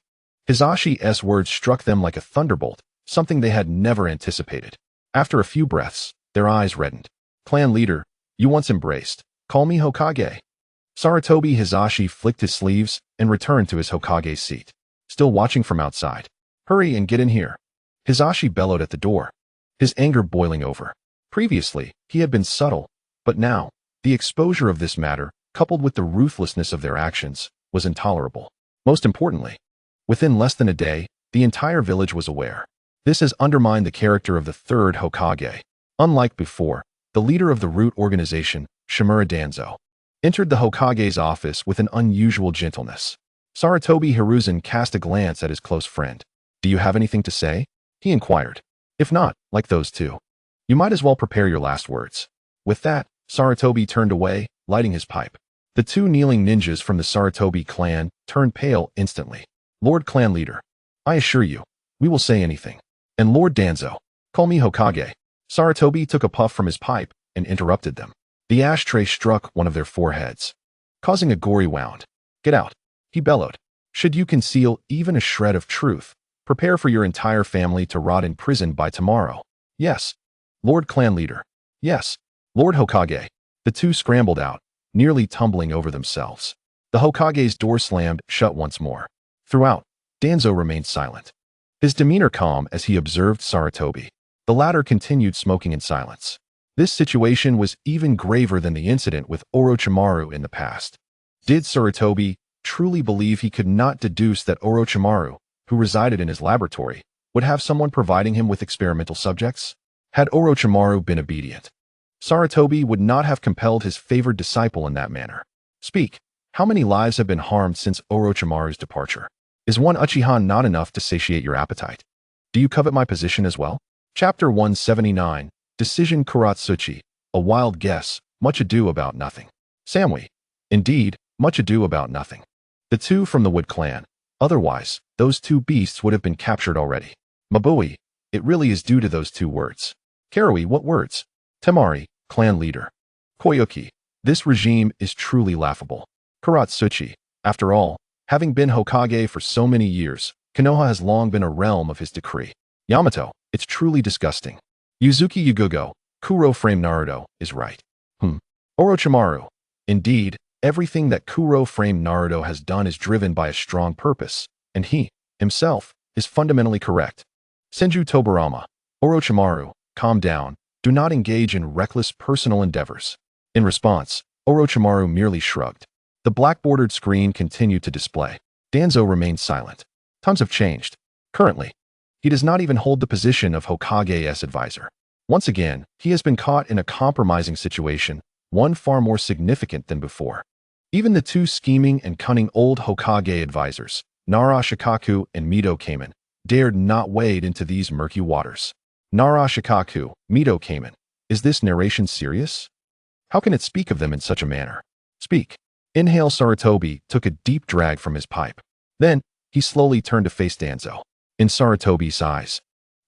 Hizashi's words struck them like a thunderbolt, something they had never anticipated. After a few breaths, their eyes reddened. "Clan leader, you once embraced. Call me Hokage." Sarutobi Hizashi flicked his sleeves and returned to his Hokage's seat, still watching from outside. "Hurry and get in here." Hizashi bellowed at the door, his anger boiling over. Previously, he had been subtle, but now, the exposure of this matter, coupled with the ruthlessness of their actions, was intolerable. Most importantly, within less than a day, the entire village was aware. This has undermined the character of the third Hokage. Unlike before, the leader of the root organization, Shimura Danzo, entered the Hokage's office with an unusual gentleness. Sarutobi Hiruzen cast a glance at his close friend. "Do you have anything to say?" he inquired. "If not, like those two, you might as well prepare your last words." With that, Sarutobi turned away, lighting his pipe. The two kneeling ninjas from the Sarutobi clan turned pale instantly. "Lord Clan Leader, I assure you, we will say anything. And Lord Danzo, call me Hokage." Sarutobi took a puff from his pipe and interrupted them. The ashtray struck one of their foreheads, causing a gory wound. "Get out," he bellowed. "Should you conceal even a shred of truth, prepare for your entire family to rot in prison by tomorrow." "Yes, Lord Clan Leader." "Yes, Lord Hokage." The two scrambled out, nearly tumbling over themselves. The Hokage's door slammed shut once more. Throughout, Danzo remained silent, his demeanor calm as he observed Sarutobi. The latter continued smoking in silence. This situation was even graver than the incident with Orochimaru in the past. Did Sarutobi truly believe he could not deduce that Orochimaru, who resided in his laboratory, would have someone providing him with experimental subjects? Had Orochimaru been obedient, Sarutobi would not have compelled his favored disciple in that manner. "Speak. How many lives have been harmed since Orochimaru's departure? Is one Uchiha not enough to satiate your appetite? Do you covet my position as well?" Chapter 179, Decision Kuratsuchi, A Wild Guess, Much Ado About Nothing. Samui. Indeed, much ado about nothing. The two from the Wood clan. Otherwise, those two beasts would have been captured already. Mabui. It really is due to those two words. Karui. What words? Temari, clan leader. Koyuki. This regime is truly laughable. Kuratsuchi. After all, having been Hokage for so many years, Konoha has long been a realm of his decree. Yamato. It's truly disgusting. Yuzuki Yugugo, Kuro frame Naruto, is right. Orochimaru. Indeed, everything that Kuro frame Naruto has done is driven by a strong purpose, and he, himself, is fundamentally correct. Senju Tobirama. Orochimaru, calm down. Do not engage in reckless personal endeavors. In response, Orochimaru merely shrugged. The black-bordered screen continued to display. Danzo remained silent. Times have changed. Currently, he does not even hold the position of Hokage's advisor. Once again, he has been caught in a compromising situation, one far more significant than before. Even the two scheming and cunning old Hokage advisors, Nara Shikaku and Mito Kamen, dared not wade into these murky waters. Nara Shikaku, Mito Kamen. Is this narration serious? How can it speak of them in such a manner? Speak. Inhale. Sarutobi took a deep drag from his pipe. Then, he slowly turned to face Danzo. In Sarutobi's eyes,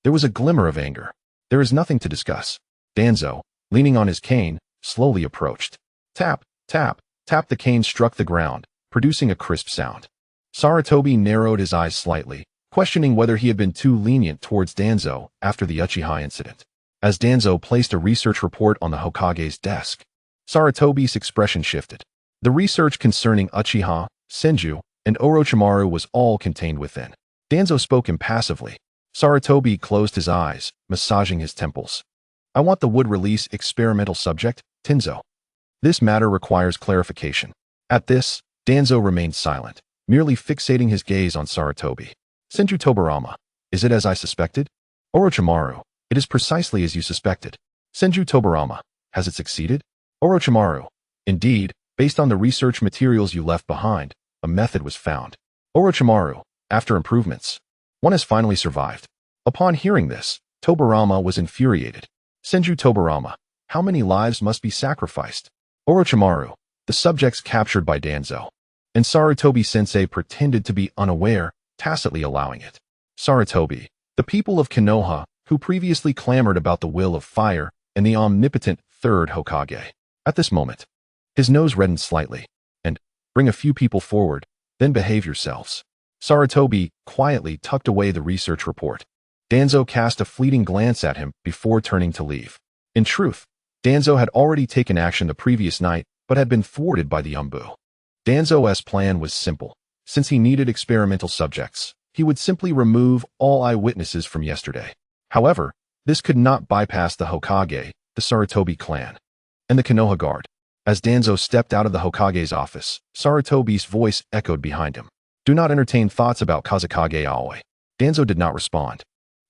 there was a glimmer of anger. There is nothing to discuss. Danzo, leaning on his cane, slowly approached. Tap, tap, tap. The cane struck the ground, producing a crisp sound. Sarutobi narrowed his eyes slightly, questioning whether he had been too lenient towards Danzo after the Uchiha incident. As Danzo placed a research report on the Hokage's desk, Sarutobi's expression shifted. The research concerning Uchiha, Senju, and Orochimaru was all contained within. Danzo spoke impassively. Sarutobi closed his eyes, massaging his temples. I want the would release experimental subject, Tenzo. This matter requires clarification. At this, Danzo remained silent, merely fixating his gaze on Sarutobi. Senju Tobirama, is it as I suspected? Orochimaru, it is precisely as you suspected. Senju Tobirama, has it succeeded? Orochimaru, indeed, based on the research materials you left behind, a method was found. Orochimaru, after improvements, one has finally survived. Upon hearing this, Tobirama was infuriated. Senju Tobirama, how many lives must be sacrificed? Orochimaru, the subjects captured by Danzo. And Sarutobi-sensei pretended to be unaware, tacitly allowing it. Sarutobi, the people of Konoha, who previously clamored about the will of fire and the omnipotent third Hokage. At this moment, his nose reddened slightly, and, bring a few people forward, then behave yourselves. Sarutobi quietly tucked away the research report. Danzo cast a fleeting glance at him before turning to leave. In truth, Danzo had already taken action the previous night, but had been thwarted by the Umbu. Danzo's plan was simple. Since he needed experimental subjects, he would simply remove all eyewitnesses from yesterday. However, this could not bypass the Hokage, the Sarutobi clan, and the Konoha guard. As Danzo stepped out of the Hokage's office, Sarutobi's voice echoed behind him. Do not entertain thoughts about Kazekage Aoi. Danzo did not respond,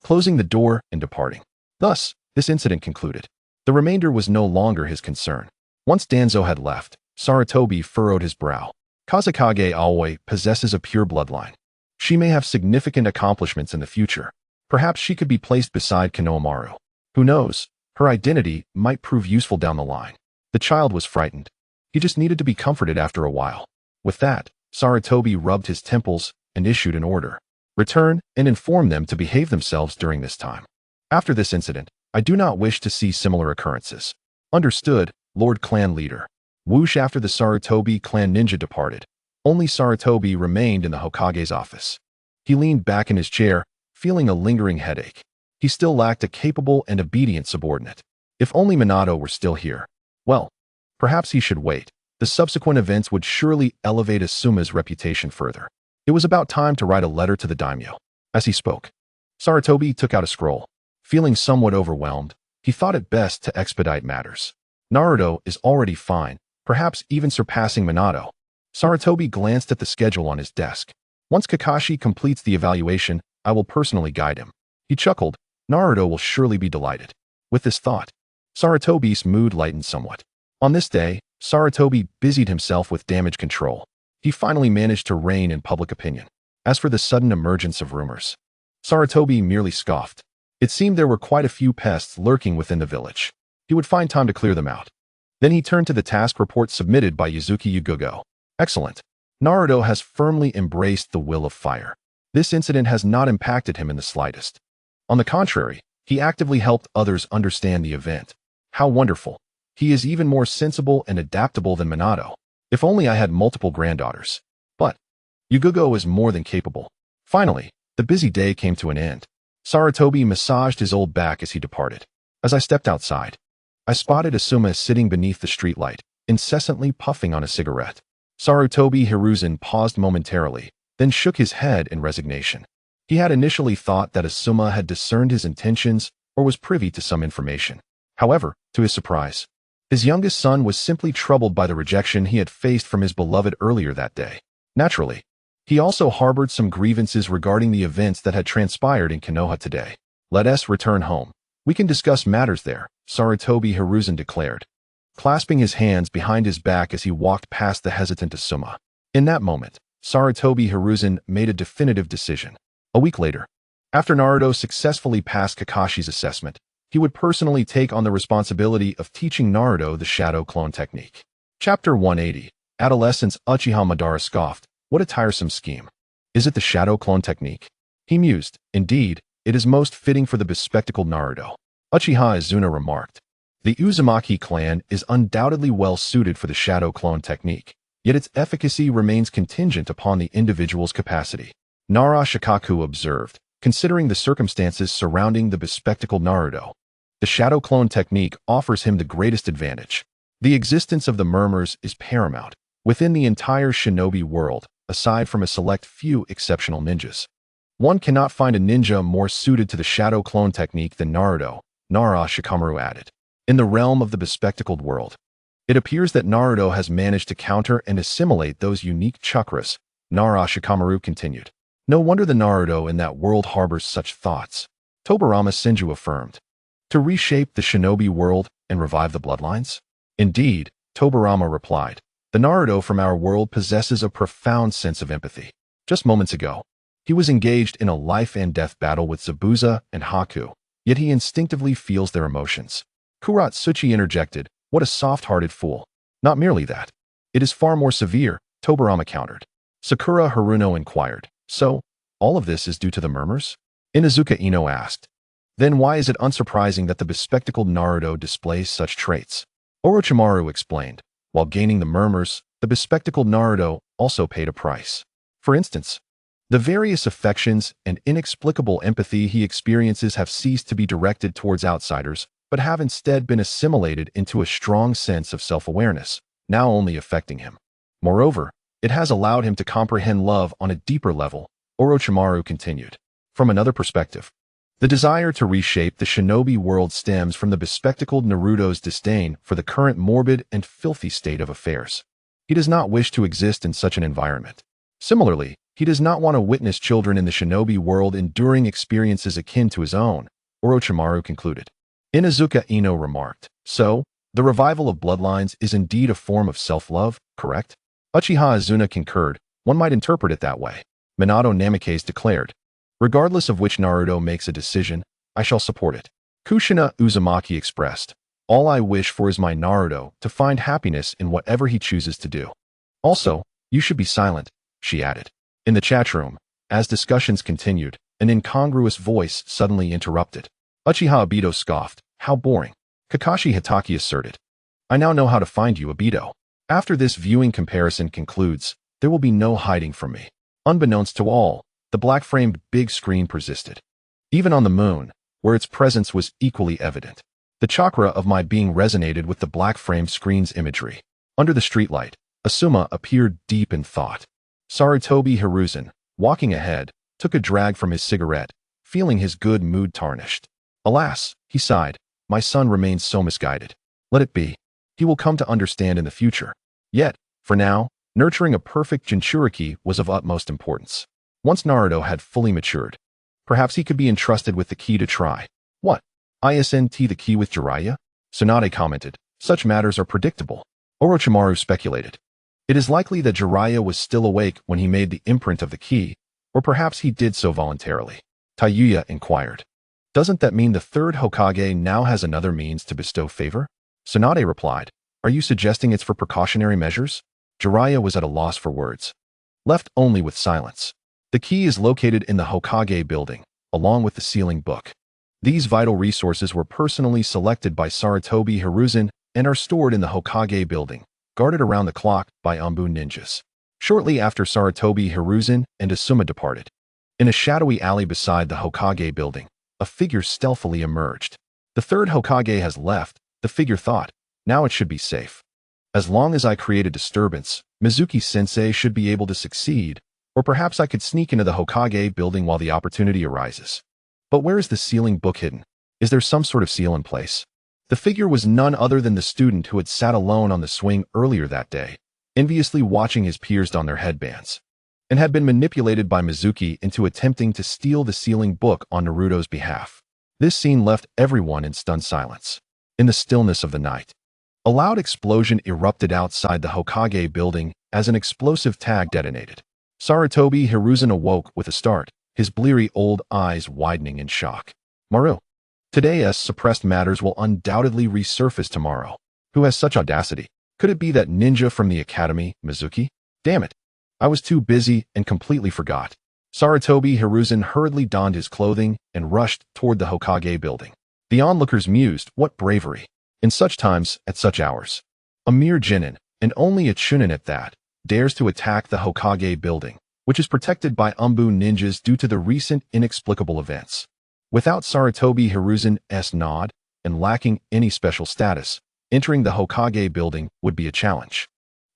closing the door and departing. Thus, this incident concluded. The remainder was no longer his concern. Once Danzo had left, Sarutobi furrowed his brow. Kazekage Aoi possesses a pure bloodline. She may have significant accomplishments in the future. Perhaps she could be placed beside Konohamaru. Who knows? Her identity might prove useful down the line. The child was frightened. He just needed to be comforted after a while. With that, Sarutobi rubbed his temples and issued an order. Return and inform them to behave themselves during this time. After this incident, I do not wish to see similar occurrences. Understood, Lord Clan Leader. Whoosh. After the Sarutobi clan ninja departed, only Sarutobi remained in the Hokage's office. He leaned back in his chair, feeling a lingering headache. He still lacked a capable and obedient subordinate. If only Minato were still here. Well, perhaps he should wait. The subsequent events would surely elevate Asuma's reputation further. It was about time to write a letter to the daimyo. As he spoke, Sarutobi took out a scroll. Feeling somewhat overwhelmed, he thought it best to expedite matters. Naruto is already fine, perhaps even surpassing Minato. Sarutobi glanced at the schedule on his desk. Once Kakashi completes the evaluation, I will personally guide him. He chuckled. Naruto will surely be delighted. With this thought, Sarutobi's mood lightened somewhat. On this day, Sarutobi busied himself with damage control. He finally managed to rein in public opinion. As for the sudden emergence of rumors, Sarutobi merely scoffed. It seemed there were quite a few pests lurking within the village. He would find time to clear them out. Then he turned to the task report submitted by Yuzuki Yugugo. Excellent. Naruto has firmly embraced the will of fire. This incident has not impacted him in the slightest. On the contrary, he actively helped others understand the event. How wonderful. He is even more sensible and adaptable than Minato. If only I had multiple granddaughters. But Yugugo is more than capable. Finally, the busy day came to an end. Sarutobi massaged his old back as he departed. As I stepped outside, I spotted Asuma sitting beneath the streetlight, incessantly puffing on a cigarette. Sarutobi Hiruzen paused momentarily, then shook his head in resignation. He had initially thought that Asuma had discerned his intentions or was privy to some information. However, to his surprise, his youngest son was simply troubled by the rejection he had faced from his beloved earlier that day. Naturally, he also harbored some grievances regarding the events that had transpired in Konoha today. Let us return home. We can discuss matters there, Sarutobi Hiruzen declared, clasping his hands behind his back as he walked past the hesitant Asuma. In that moment, Sarutobi Hiruzen made a definitive decision. A week later, after Naruto successfully passed Kakashi's assessment, he would personally take on the responsibility of teaching Naruto the shadow clone technique. Chapter 180. Adolescence. Uchiha Madara scoffed. What a tiresome scheme. Is it the shadow clone technique? He mused. Indeed, it is most fitting for the bespectacled Naruto. Uchiha Izuna remarked. The Uzumaki clan is undoubtedly well suited for the shadow clone technique, yet its efficacy remains contingent upon the individual's capacity. Nara Shikaku observed, considering the circumstances surrounding the bespectacled Naruto, the shadow clone technique offers him the greatest advantage. The existence of the murmurs is paramount within the entire shinobi world, aside from a select few exceptional ninjas. One cannot find a ninja more suited to the shadow clone technique than Naruto. Nara Shikamaru added. In the realm of the bespectacled world, it appears that Naruto has managed to counter and assimilate those unique chakras, Nara Shikamaru continued. No wonder the Naruto in that world harbors such thoughts. Tobirama Senju affirmed. To reshape the shinobi world and revive the bloodlines? Indeed, Tobirama replied. The Naruto from our world possesses a profound sense of empathy. Just moments ago, he was engaged in a life-and-death battle with Zabuza and Haku, yet he instinctively feels their emotions. Kuratsuchi interjected, what a soft-hearted fool. Not merely that. It is far more severe, Tobirama countered. Sakura Haruno inquired, so, all of this is due to the murmurs? Inuzuka Ino asked. Then why is it unsurprising that the bespectacled Naruto displays such traits? Orochimaru explained. While gaining the murmurs, the bespectacled Naruto also paid a price. For instance, the various affections and inexplicable empathy he experiences have ceased to be directed towards outsiders, but have instead been assimilated into a strong sense of self-awareness, now only affecting him. Moreover, it has allowed him to comprehend love on a deeper level, Orochimaru continued. From another perspective, the desire to reshape the shinobi world stems from the bespectacled Naruto's disdain for the current morbid and filthy state of affairs. He does not wish to exist in such an environment. Similarly, he does not want to witness children in the shinobi world enduring experiences akin to his own, Orochimaru concluded. Inuzuka Ino remarked, so, the revival of bloodlines is indeed a form of self-love, correct? Uchiha Azuna concurred, one might interpret it that way. Minato Namikaze declared, regardless of which Naruto makes a decision, I shall support it. Kushina Uzumaki expressed, all I wish for is my Naruto to find happiness in whatever he chooses to do. Also, you should be silent, she added. In the chat room, as discussions continued, an incongruous voice suddenly interrupted. Uchiha Obito scoffed, how boring. Kakashi Hatake asserted, I now know how to find you, Obito. After this viewing comparison concludes, there will be no hiding from me. Unbeknownst to all, the black-framed big screen persisted. Even on the moon, where its presence was equally evident, the chakra of my being resonated with the black-framed screen's imagery. Under the streetlight, Asuma appeared deep in thought. Sarutobi Hiruzen, walking ahead, took a drag from his cigarette, feeling his good mood tarnished. Alas, he sighed, my son remains so misguided. Let it be. He will come to understand in the future. Yet, for now, nurturing a perfect Jinchuriki was of utmost importance. Once Naruto had fully matured, perhaps he could be entrusted with the key to try. What? Isnt the key with Jiraiya? Tsunade commented, such matters are predictable. Orochimaru speculated. It is likely that Jiraiya was still awake when he made the imprint of the key, or perhaps he did so voluntarily. Taiyuya inquired. Doesn't that mean the third Hokage now has another means to bestow favor? Tsunade replied, are you suggesting it's for precautionary measures? Jiraiya was at a loss for words, left only with silence. The key is located in the Hokage building, along with the sealing book. These vital resources were personally selected by Sarutobi Hiruzen and are stored in the Hokage building, guarded around the clock by Anbu ninjas. Shortly after Sarutobi Hiruzen and Asuma departed, in a shadowy alley beside the Hokage building, a figure stealthily emerged. The third Hokage has left, the figure thought. Now it should be safe. As long as I create a disturbance, Mizuki-sensei should be able to succeed, or perhaps I could sneak into the Hokage building while the opportunity arises. But where is the sealing book hidden? Is there some sort of seal in place? The figure was none other than the student who had sat alone on the swing earlier that day, enviously watching his peers don their headbands, and had been manipulated by Mizuki into attempting to steal the sealing book on Naruto's behalf. This scene left everyone in stunned silence. In the stillness of the night, a loud explosion erupted outside the Hokage building as an explosive tag detonated. Sarutobi Hiruzen awoke with a start, his bleary old eyes widening in shock. Maru. Today's suppressed matters will undoubtedly resurface tomorrow. Who has such audacity? Could it be that ninja from the academy, Mizuki? Damn it. I was too busy and completely forgot. Sarutobi Hiruzen hurriedly donned his clothing and rushed toward the Hokage building. The onlookers mused, what bravery. In such times, at such hours. A mere Genin, and only a Chunin at that, dares to attack the Hokage building, which is protected by Anbu ninjas due to the recent inexplicable events. Without Sarutobi Hiruzen's nod, and lacking any special status, entering the Hokage building would be a challenge.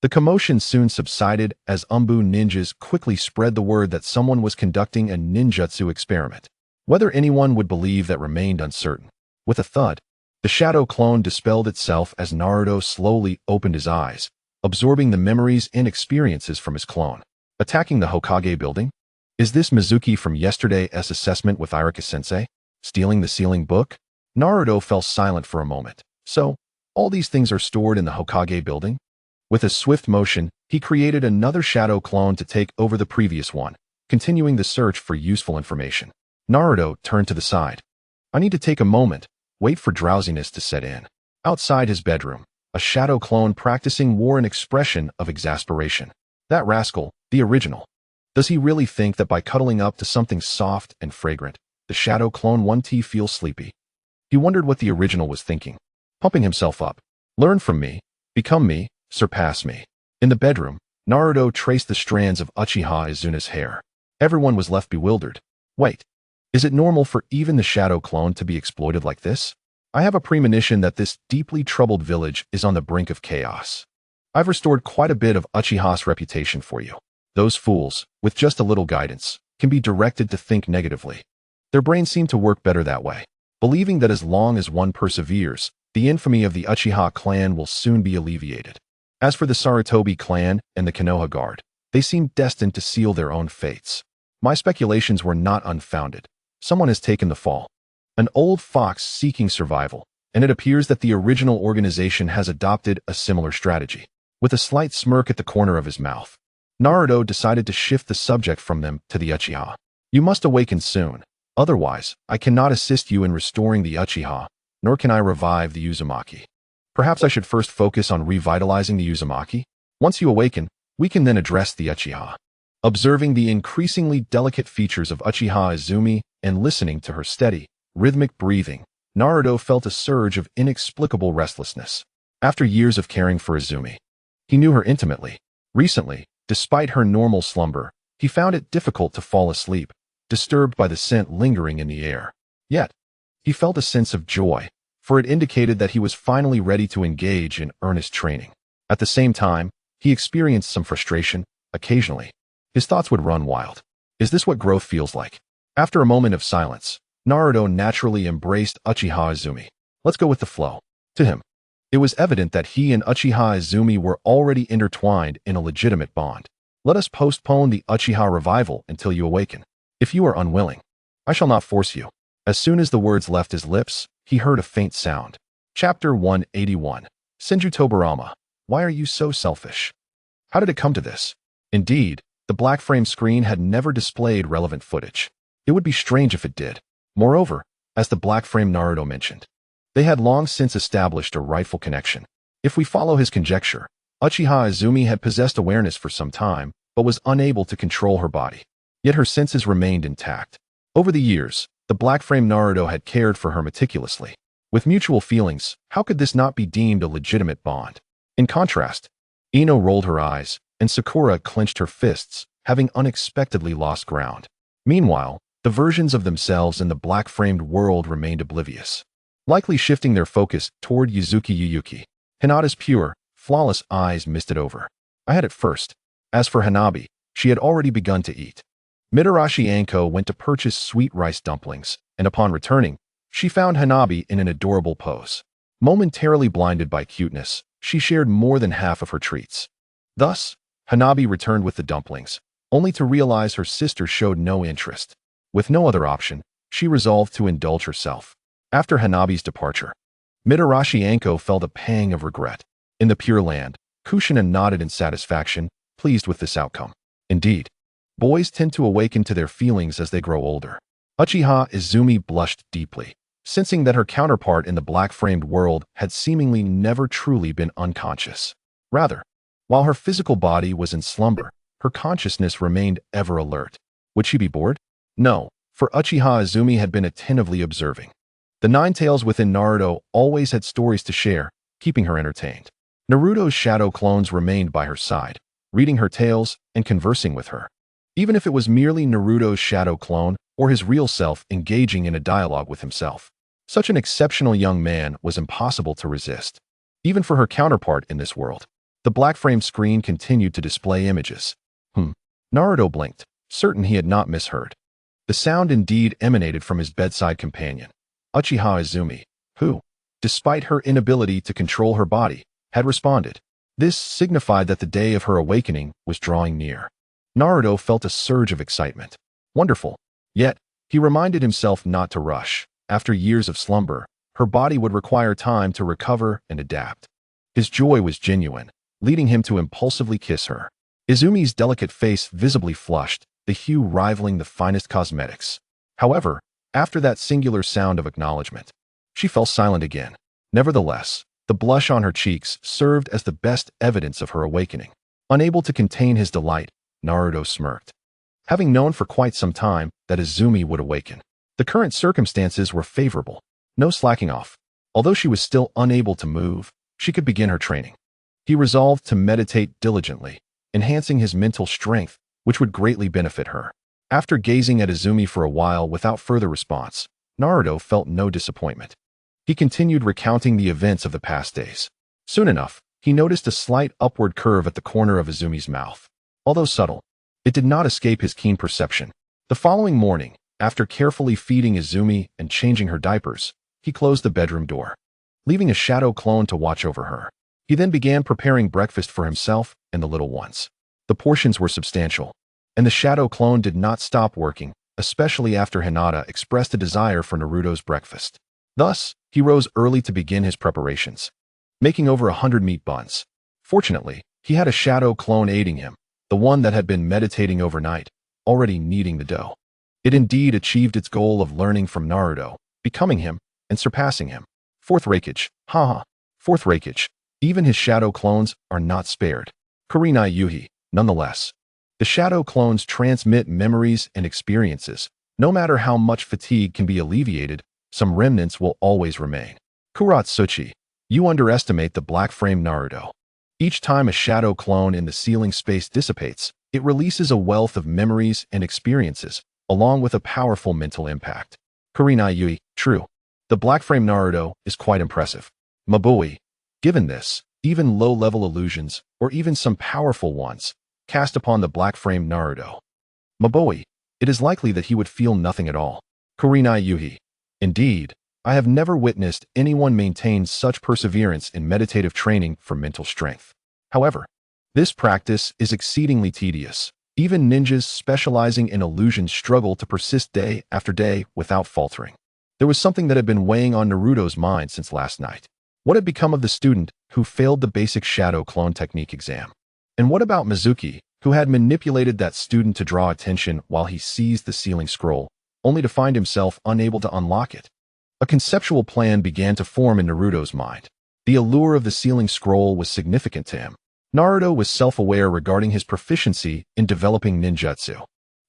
The commotion soon subsided as Anbu ninjas quickly spread the word that someone was conducting a ninjutsu experiment. Whether anyone would believe that remained uncertain. With a thud, the shadow clone dispelled itself as Naruto slowly opened his eyes, absorbing the memories and experiences from his clone. Attacking the Hokage building? Is this Mizuki from yesterday's assessment with Irika-sensei? Stealing the sealing book? Naruto fell silent for a moment. So, all these things are stored in the Hokage building? With a swift motion, he created another shadow clone to take over the previous one, continuing the search for useful information. Naruto turned to the side. I need to take a moment, wait for drowsiness to set in. Outside his bedroom, a shadow clone practicing wore an expression of exasperation. That rascal, the original. Does he really think that by cuddling up to something soft and fragrant, the shadow clone 1T feels sleepy? He wondered what the original was thinking. Pumping himself up. Learn from me, become me, surpass me. In the bedroom, Naruto traced the strands of Uchiha Izuna's hair. Everyone was left bewildered. Wait, is it normal for even the shadow clone to be exploited like this? I have a premonition that this deeply troubled village is on the brink of chaos. I've restored quite a bit of Uchiha's reputation for you. Those fools, with just a little guidance, can be directed to think negatively. Their brains seem to work better that way, believing that as long as one perseveres, the infamy of the Uchiha clan will soon be alleviated. As for the Sarutobi clan and the Konoha guard, they seem destined to seal their own fates. My speculations were not unfounded. Someone has taken the fall. An old fox seeking survival, and it appears that the original organization has adopted a similar strategy. With a slight smirk at the corner of his mouth, Naruto decided to shift the subject from them to the Uchiha. You must awaken soon. Otherwise, I cannot assist you in restoring the Uchiha, nor can I revive the Uzumaki. Perhaps I should first focus on revitalizing the Uzumaki? Once you awaken, we can then address the Uchiha. Observing the increasingly delicate features of Uchiha Izumi and listening to her steady, rhythmic breathing, Naruto felt a surge of inexplicable restlessness. After years of caring for Izumi, he knew her intimately. Recently, despite her normal slumber, he found it difficult to fall asleep, disturbed by the scent lingering in the air. Yet, he felt a sense of joy, for it indicated that he was finally ready to engage in earnest training. At the same time, he experienced some frustration. Occasionally, his thoughts would run wild. Is this what growth feels like? After a moment of silence, Naruto naturally embraced Uchiha Izumi. Let's go with the flow. To him, it was evident that he and Uchiha Izumi were already intertwined in a legitimate bond. Let us postpone the Uchiha revival until you awaken. If you are unwilling, I shall not force you. As soon as the words left his lips, he heard a faint sound. Chapter 181. Senju Tobirama. Why are you so selfish? How did it come to this? Indeed, the black frame screen had never displayed relevant footage. It would be strange if it did. Moreover, as the black frame Naruto mentioned, they had long since established a rightful connection. If we follow his conjecture, Uchiha Izumi had possessed awareness for some time, but was unable to control her body. Yet her senses remained intact. Over the years, the black frame Naruto had cared for her meticulously. With mutual feelings, how could this not be deemed a legitimate bond? In contrast, Ino rolled her eyes, and Sakura clenched her fists, having unexpectedly lost ground. Meanwhile, the versions of themselves in the black-framed world remained oblivious, likely shifting their focus toward Yuzuki Yuyuki. Hinata's pure, flawless eyes misted over. I had it first. As for Hanabi, she had already begun to eat. Mitarashi Anko went to purchase sweet rice dumplings, and upon returning, she found Hanabi in an adorable pose. Momentarily blinded by cuteness, she shared more than half of her treats. Thus, Hanabi returned with the dumplings, only to realize her sister showed no interest. With no other option, she resolved to indulge herself. After Hanabi's departure, Mitarashi Anko felt a pang of regret. In the Pure Land, Kushina nodded in satisfaction, pleased with this outcome. Indeed, boys tend to awaken to their feelings as they grow older. Uchiha Izumi blushed deeply, sensing that her counterpart in the black-framed world had seemingly never truly been unconscious. Rather, while her physical body was in slumber, her consciousness remained ever alert. Would she be bored? No, for Uchiha Izumi had been attentively observing. The nine tails within Naruto always had stories to share, keeping her entertained. Naruto's shadow clones remained by her side, reading her tales and conversing with her. Even if it was merely Naruto's shadow clone or his real self engaging in a dialogue with himself. Such an exceptional young man was impossible to resist. Even for her counterpart in this world, the black frame screen continued to display images. Naruto blinked, certain he had not misheard. The sound indeed emanated from his bedside companion, Uchiha Izumi, who, despite her inability to control her body, had responded. This signified that the day of her awakening was drawing near. Naruto felt a surge of excitement. Wonderful. Yet, he reminded himself not to rush. After years of slumber, her body would require time to recover and adapt. His joy was genuine, leading him to impulsively kiss her. Izumi's delicate face visibly flushed, the hue rivaling the finest cosmetics. However, after that singular sound of acknowledgement, she fell silent again. Nevertheless, the blush on her cheeks served as the best evidence of her awakening. Unable to contain his delight, Naruto smirked. Having known for quite some time that Izumi would awaken, the current circumstances were favorable. No slacking off. Although she was still unable to move, she could begin her training. He resolved to meditate diligently, enhancing his mental strength, which would greatly benefit her. After gazing at Izumi for a while without further response, Naruto felt no disappointment. He continued recounting the events of the past days. Soon enough, he noticed a slight upward curve at the corner of Izumi's mouth. Although subtle, it did not escape his keen perception. The following morning, after carefully feeding Izumi and changing her diapers, he closed the bedroom door, leaving a shadow clone to watch over her. He then began preparing breakfast for himself and the little ones. The portions were substantial, and the shadow clone did not stop working, especially after Hinata expressed a desire for Naruto's breakfast. Thus, he rose early to begin his preparations, making over 100 meat buns. Fortunately, he had a shadow clone aiding him, the one that had been meditating overnight, already kneading the dough. It indeed achieved its goal of learning from Naruto, becoming him, and surpassing him. Fourth Raikage, haha. Fourth Raikage. Even his shadow clones are not spared. Kurinai Yuhi, nonetheless. The shadow clones transmit memories and experiences. No matter how much fatigue can be alleviated, some remnants will always remain. Kuratsuchi, you underestimate the black frame Naruto. Each time a shadow clone in the ceiling space dissipates, it releases a wealth of memories and experiences, along with a powerful mental impact. Kurinai Yui, true. The black frame Naruto is quite impressive. Mabui, given this, even low-level illusions, or even some powerful ones, cast upon the black frame Naruto. Mabui, it is likely that he would feel nothing at all. Kurinai Yuhi, indeed, I have never witnessed anyone maintain such perseverance in meditative training for mental strength. However, this practice is exceedingly tedious. Even ninjas specializing in illusions struggle to persist day after day without faltering. There was something that had been weighing on Naruto's mind since last night. What had become of the student who failed the basic shadow clone technique exam? And what about Mizuki, who had manipulated that student to draw attention while he seized the ceiling scroll, only to find himself unable to unlock it? A conceptual plan began to form in Naruto's mind. The allure of the ceiling scroll was significant to him. Naruto was self-aware regarding his proficiency in developing ninjutsu.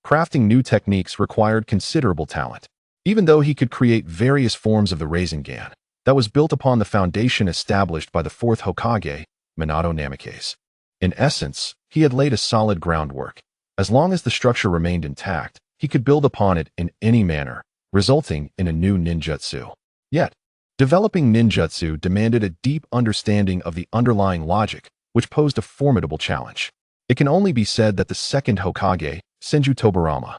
Crafting new techniques required considerable talent. Even though he could create various forms of the Rasengan, that was built upon the foundation established by the fourth Hokage, Minato Namikaze. In essence, he had laid a solid groundwork. As long as the structure remained intact, he could build upon it in any manner, resulting in a new ninjutsu. Yet, developing ninjutsu demanded a deep understanding of the underlying logic, which posed a formidable challenge. It can only be said that the second Hokage, Senju Tobirama,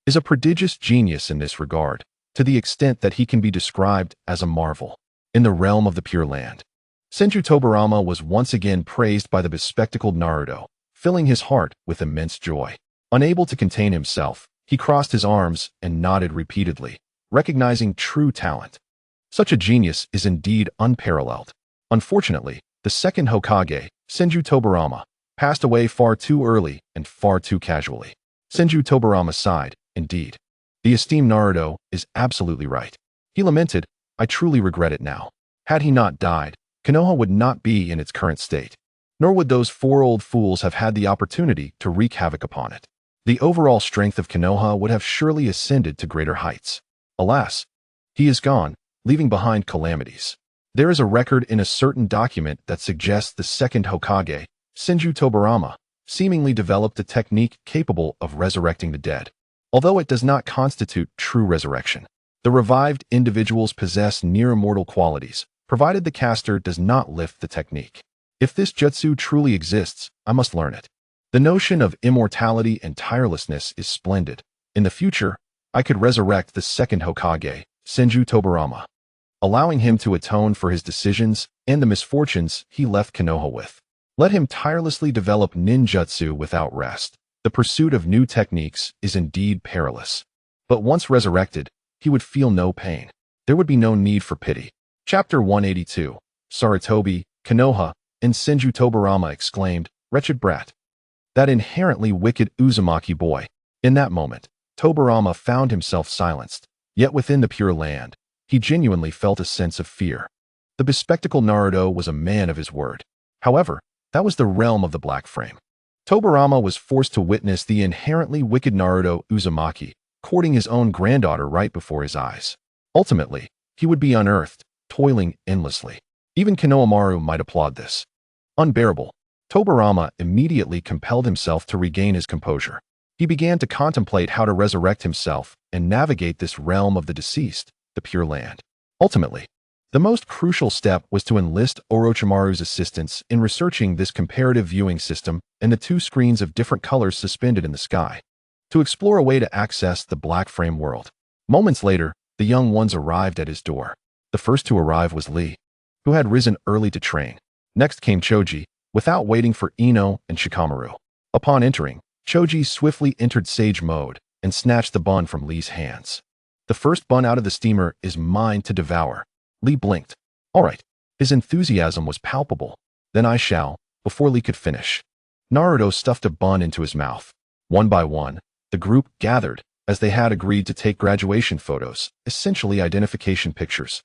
is a prodigious genius in this regard, to the extent that he can be described as a marvel in the realm of the Pure Land. Senju Tobirama was once again praised by the bespectacled Naruto, filling his heart with immense joy. Unable to contain himself, he crossed his arms and nodded repeatedly, recognizing true talent. Such a genius is indeed unparalleled. Unfortunately, the second Hokage, Senju Tobirama, passed away far too early and far too casually. Senju Tobirama sighed, indeed. The esteemed Naruto is absolutely right. He lamented, I truly regret it now. Had he not died, Konoha would not be in its current state. Nor would those four old fools have had the opportunity to wreak havoc upon it. The overall strength of Konoha would have surely ascended to greater heights. Alas, he is gone, leaving behind calamities. There is a record in a certain document that suggests the second Hokage, Senju Tobirama, seemingly developed a technique capable of resurrecting the dead. Although it does not constitute true resurrection, the revived individuals possess near-immortal qualities, provided the caster does not lift the technique. If this jutsu truly exists, I must learn it. The notion of immortality and tirelessness is splendid. In the future, I could resurrect the second Hokage, Senju Tobirama. allowing him to atone for his decisions and the misfortunes he left Konoha with. Let him tirelessly develop ninjutsu without rest. The pursuit of new techniques is indeed perilous. But once resurrected, he would feel no pain. There would be no need for pity. Chapter 182. Sarutobi, Konoha, and Senju Tobirama exclaimed, "Wretched brat! That inherently wicked Uzumaki boy." In that moment, Tobirama found himself silenced. Yet within the Pure Land, he genuinely felt a sense of fear. The bespectacled Naruto was a man of his word. However, that was the realm of the Black Frame. Tobirama was forced to witness the inherently wicked Naruto Uzumaki courting his own granddaughter right before his eyes. Ultimately, he would be unearthed, toiling endlessly. Even Konohamaru might applaud this. Unbearable, Tobirama immediately compelled himself to regain his composure. He began to contemplate how to resurrect himself and navigate this realm of the deceased, the Pure Land. Ultimately, the most crucial step was to enlist Orochimaru's assistance in researching this comparative viewing system and the two screens of different colors suspended in the sky, to explore a way to access the Black Frame world. Moments later, the young ones arrived at his door. The first to arrive was Lee, who had risen early to train. Next came Choji, without waiting for Ino and Shikamaru. Upon entering, Choji swiftly entered Sage mode and snatched the bun from Lee's hands. "The first bun out of the steamer is mine to devour." Lee blinked. All right. His enthusiasm was palpable. "Then I shall," before Lee could finish. Naruto stuffed a bun into his mouth. One by one, the group gathered, as they had agreed to take graduation photos, essentially identification pictures.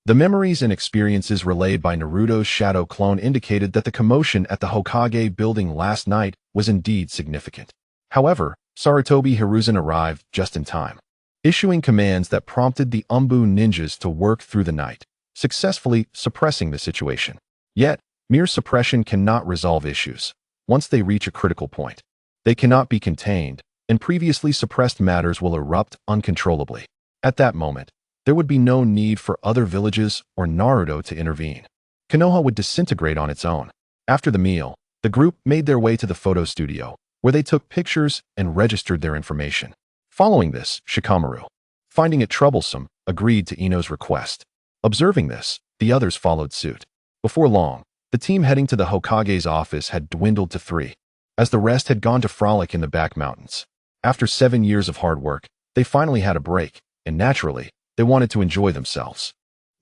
The memories and experiences relayed by Naruto's shadow clone indicated that the commotion at the Hokage building last night was indeed significant. However, Sarutobi Hiruzen arrived just in time, issuing commands that prompted the Umbu ninjas to work through the night, successfully suppressing the situation. Yet, mere suppression cannot resolve issues. Once they reach a critical point, they cannot be contained, and previously suppressed matters will erupt uncontrollably. At that moment, there would be no need for other villages or Naruto to intervene. Konoha would disintegrate on its own. After the meal, the group made their way to the photo studio, where they took pictures and registered their information. Following this, Shikamaru, finding it troublesome, agreed to Ino's request. Observing this, the others followed suit. Before long, the team heading to the Hokage's office had dwindled to 3, as the rest had gone to frolic in the back mountains. After 7 years of hard work, they finally had a break, and naturally, they wanted to enjoy themselves.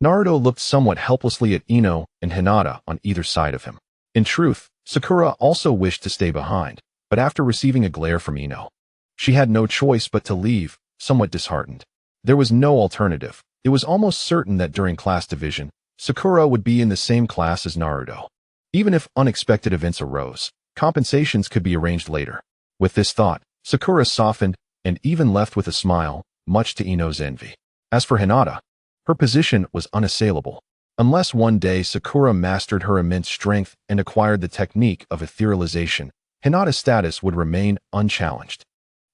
Naruto looked somewhat helplessly at Ino and Hinata on either side of him. In truth, Sakura also wished to stay behind, but after receiving a glare from Ino, she had no choice but to leave, somewhat disheartened. There was no alternative. It was almost certain that during class division, Sakura would be in the same class as Naruto. Even if unexpected events arose, compensations could be arranged later. With this thought, Sakura softened and even left with a smile, much to Ino's envy. As for Hinata, her position was unassailable. Unless one day Sakura mastered her immense strength and acquired the technique of etherealization, Hinata's status would remain unchallenged.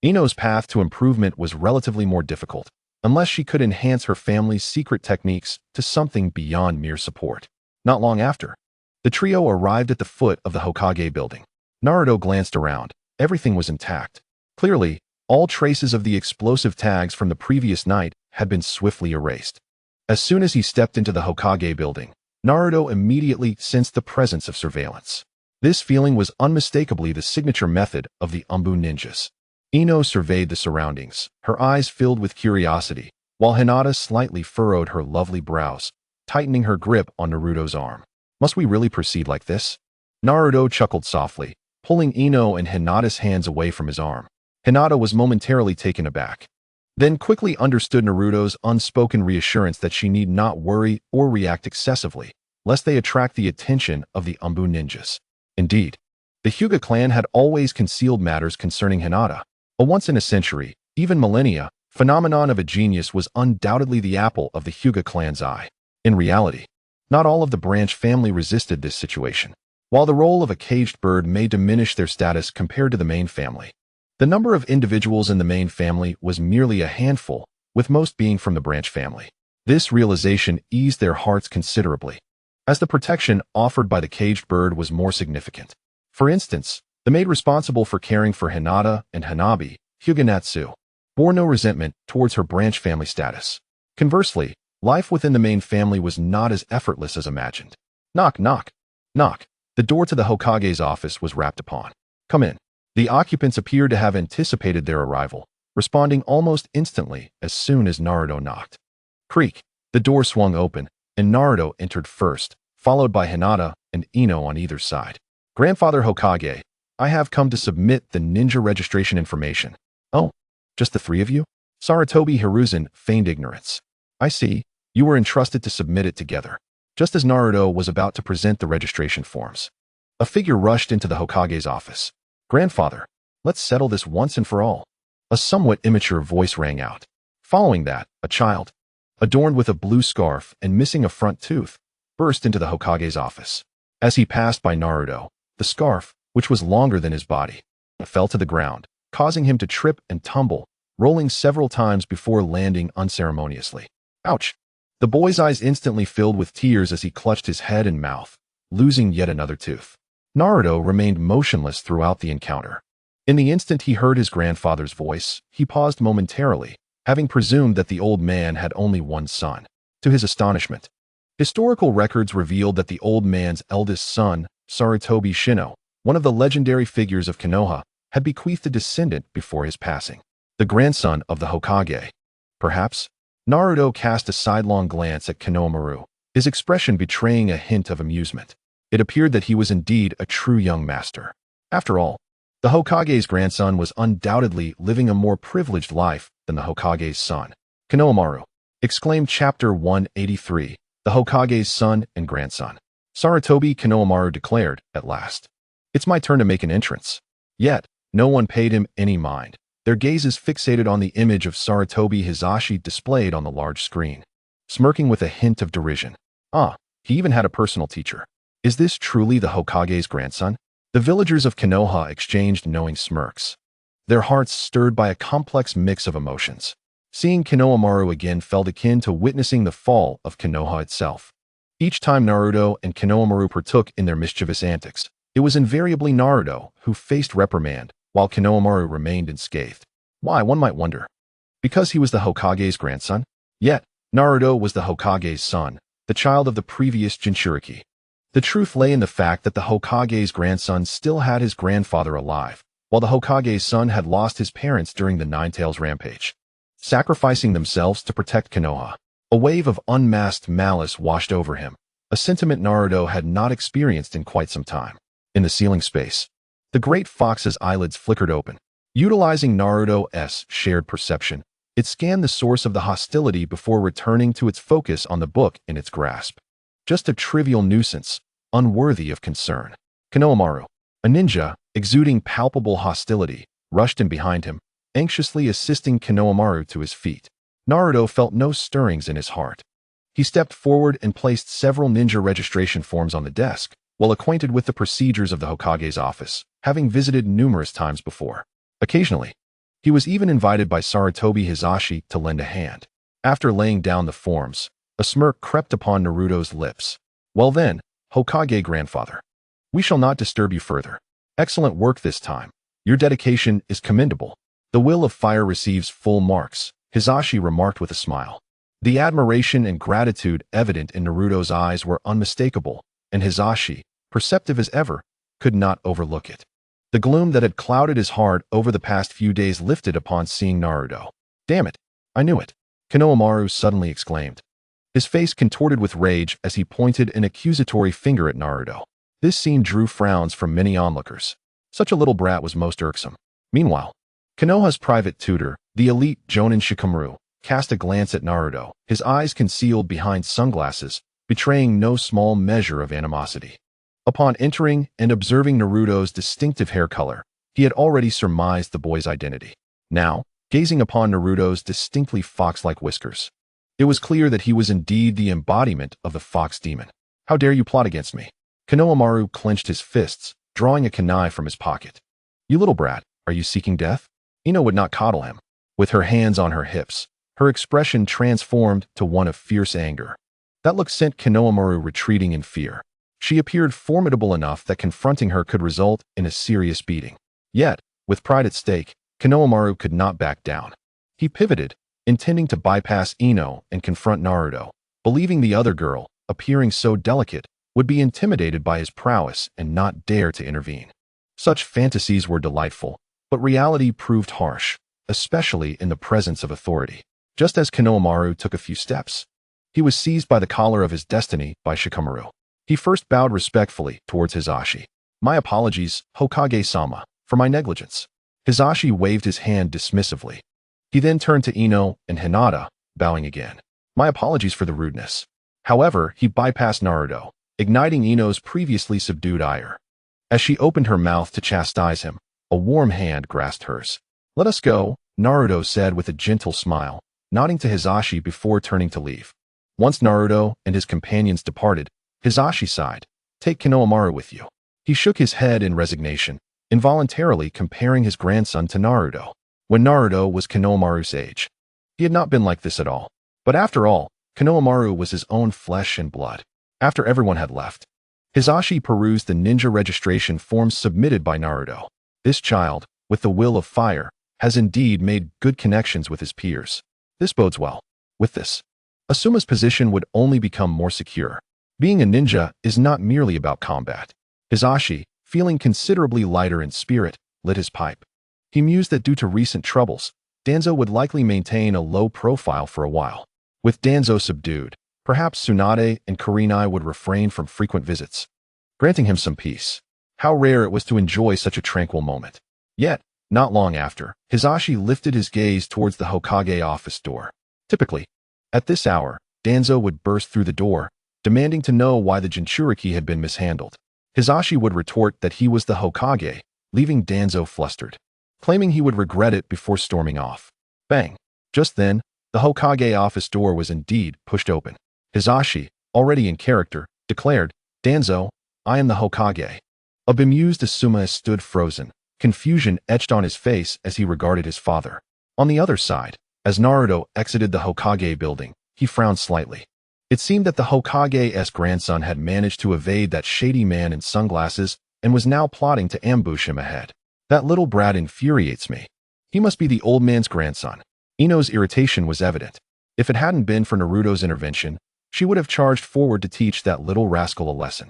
Ino's path to improvement was relatively more difficult, unless she could enhance her family's secret techniques to something beyond mere support. Not long after, the trio arrived at the foot of the Hokage building. Naruto glanced around. Everything was intact. Clearly, all traces of the explosive tags from the previous night had been swiftly erased. As soon as he stepped into the Hokage building, Naruto immediately sensed the presence of surveillance. This feeling was unmistakably the signature method of the Umbu ninjas. Ino surveyed the surroundings, her eyes filled with curiosity, while Hinata slightly furrowed her lovely brows, tightening her grip on Naruto's arm. "Must we really proceed like this?" Naruto chuckled softly, pulling Ino and Hinata's hands away from his arm. Hinata was momentarily taken aback, then quickly understood Naruto's unspoken reassurance that she need not worry or react excessively, lest they attract the attention of the Umbu ninjas. Indeed, the Hyuga clan had always concealed matters concerning Hinata. A once-in-a-century, even millennia, phenomenon of a genius was undoubtedly the apple of the Hyuga clan's eye. In reality, not all of the branch family resisted this situation. While the role of a caged bird may diminish their status compared to the main family, the number of individuals in the main family was merely a handful, with most being from the branch family. This realization eased their hearts considerably, as the protection offered by the caged bird was more significant. For instance, the maid responsible for caring for Hinata and Hanabi, Hyuga Natsu, bore no resentment towards her branch family status. Conversely, Life within the main family was not as effortless as imagined. Knock, knock, knock. The door to the Hokage's office was rapped upon. Come in. The occupants appeared to have anticipated their arrival, responding almost instantly as soon as Naruto knocked. Creak. The door swung open, and Naruto entered first, followed by Hinata and Ino on either side. Grandfather Hokage, I have come to submit the ninja registration information. Oh, just the three of you? Sarutobi Hiruzen feigned ignorance. I see. You were entrusted to submit it together. Just as Naruto was about to present the registration forms, a figure rushed into the Hokage's office. Grandfather, let's settle this once and for all. A somewhat immature voice rang out. Following that, a child, adorned with a blue scarf and missing a front tooth, burst into the Hokage's office. As he passed by Naruto, the scarf, which was longer than his body, fell to the ground, causing him to trip and tumble, rolling several times before landing unceremoniously. Ouch! The boy's eyes instantly filled with tears as he clutched his head and mouth, losing yet another tooth. Naruto remained motionless throughout the encounter. In the instant he heard his grandfather's voice, he paused momentarily, having presumed that the old man had only one son. To his astonishment, historical records revealed that the old man's eldest son, Sarutobi Shino, one of the legendary figures of Konoha, had bequeathed a descendant before his passing. The grandson of the Hokage. Perhaps? Naruto cast a sidelong glance at Konohamaru, his expression betraying a hint of amusement. It appeared that he was indeed a true young master. After all, the Hokage's grandson was undoubtedly living a more privileged life than the Hokage's son. Konohamaru, exclaimed Chapter 183, the Hokage's son and grandson. Sarutobi Konohamaru declared, at last. It's my turn to make an entrance. Yet, no one paid him any mind. Their gazes fixated on the image of Sarutobi Hizashi displayed on the large screen, smirking with a hint of derision. Ah, he even had a personal teacher. Is this truly the Hokage's grandson? The villagers of Konoha exchanged knowing smirks, their hearts stirred by a complex mix of emotions. Seeing Konohamaru again felt akin to witnessing the fall of Konoha itself. Each time Naruto and Konohamaru partook in their mischievous antics, it was invariably Naruto who faced reprimand, while Konohamaru remained unscathed. Why, one might wonder. Because he was the Hokage's grandson? Yet, Naruto was the Hokage's son, the child of the previous Jinchuriki. The truth lay in the fact that the Hokage's grandson still had his grandfather alive, while the Hokage's son had lost his parents during the Ninetales rampage, sacrificing themselves to protect Konoha. A wave of unmasked malice washed over him, a sentiment Naruto had not experienced in quite some time. In the ceiling space, the great fox's eyelids flickered open. Utilizing Naruto's shared perception, it scanned the source of the hostility before returning to its focus on the book in its grasp. Just a trivial nuisance, unworthy of concern. Konohamaru, a ninja, exuding palpable hostility, rushed in behind him, anxiously assisting Konohamaru to his feet. Naruto felt no stirrings in his heart. He stepped forward and placed several ninja registration forms on the desk, well acquainted with the procedures of the Hokage's office, having visited numerous times before. Occasionally, he was even invited by Sarutobi Hizashi to lend a hand. After laying down the forms, a smirk crept upon Naruto's lips. Well then, Hokage grandfather, we shall not disturb you further. Excellent work this time. Your dedication is commendable. The will of fire receives full marks, Hizashi remarked with a smile. The admiration and gratitude evident in Naruto's eyes were unmistakable, and Hizashi, perceptive as ever, could not overlook it. The gloom that had clouded his heart over the past few days lifted upon seeing Naruto. Damn it, I knew it, Konohamaru suddenly exclaimed. His face contorted with rage as he pointed an accusatory finger at Naruto. This scene drew frowns from many onlookers. Such a little brat was most irksome. Meanwhile, Konoha's private tutor, the elite Jonin Shikamaru, cast a glance at Naruto, his eyes concealed behind sunglasses, betraying no small measure of animosity. Upon entering and observing Naruto's distinctive hair color, he had already surmised the boy's identity. Now, gazing upon Naruto's distinctly fox-like whiskers, it was clear that he was indeed the embodiment of the fox demon. How dare you plot against me? Konohamaru clenched his fists, drawing a kunai from his pocket. You little brat, are you seeking death? Ino would not coddle him. With her hands on her hips, her expression transformed to one of fierce anger. That look sent Konohamaru retreating in fear. She appeared formidable enough that confronting her could result in a serious beating. Yet, with pride at stake, Konohamaru could not back down. He pivoted, intending to bypass Ino and confront Naruto, believing the other girl, appearing so delicate, would be intimidated by his prowess and not dare to intervene. Such fantasies were delightful, but reality proved harsh, especially in the presence of authority. Just as Konohamaru took a few steps, he was seized by the collar of his destiny by Shikamaru. He first bowed respectfully towards Hisashi. "My apologies, Hokage-sama, for my negligence." Hisashi waved his hand dismissively. He then turned to Ino and Hinata, bowing again. "My apologies for the rudeness." However, he bypassed Naruto, igniting Ino's previously subdued ire. As she opened her mouth to chastise him, a warm hand grasped hers. "Let us go," Naruto said with a gentle smile, nodding to Hisashi before turning to leave. Once Naruto and his companions departed, Hisashi sighed. "Take Konohamaru with you." He shook his head in resignation, involuntarily comparing his grandson to Naruto, when Naruto was Konohamaru's age. He had not been like this at all. But after all, Konohamaru was his own flesh and blood. After everyone had left, Hisashi perused the ninja registration forms submitted by Naruto. This child, with the will of fire, has indeed made good connections with his peers. This bodes well. With this, Asuma's position would only become more secure. Being a ninja is not merely about combat. Hisashi, feeling considerably lighter in spirit, lit his pipe. He mused that due to recent troubles, Danzo would likely maintain a low profile for a while. With Danzo subdued, perhaps Tsunade and Kurenai would refrain from frequent visits, granting him some peace. How rare it was to enjoy such a tranquil moment. Yet, not long after, Hisashi lifted his gaze towards the Hokage office door. Typically, at this hour, Danzo would burst through the door, demanding to know why the Jinchuriki had been mishandled. Hisashi would retort that he was the Hokage, leaving Danzo flustered, claiming he would regret it before storming off. Bang! Just then, the Hokage office door was indeed pushed open. Hisashi, already in character, declared, "Danzo, I am the Hokage." A bemused Asuma stood frozen, confusion etched on his face as he regarded his father. On the other side, as Naruto exited the Hokage building, he frowned slightly. It seemed that the Hokage's grandson had managed to evade that shady man in sunglasses and was now plotting to ambush him ahead. "That little brat infuriates me. He must be the old man's grandson." Ino's irritation was evident. If it hadn't been for Naruto's intervention, she would have charged forward to teach that little rascal a lesson.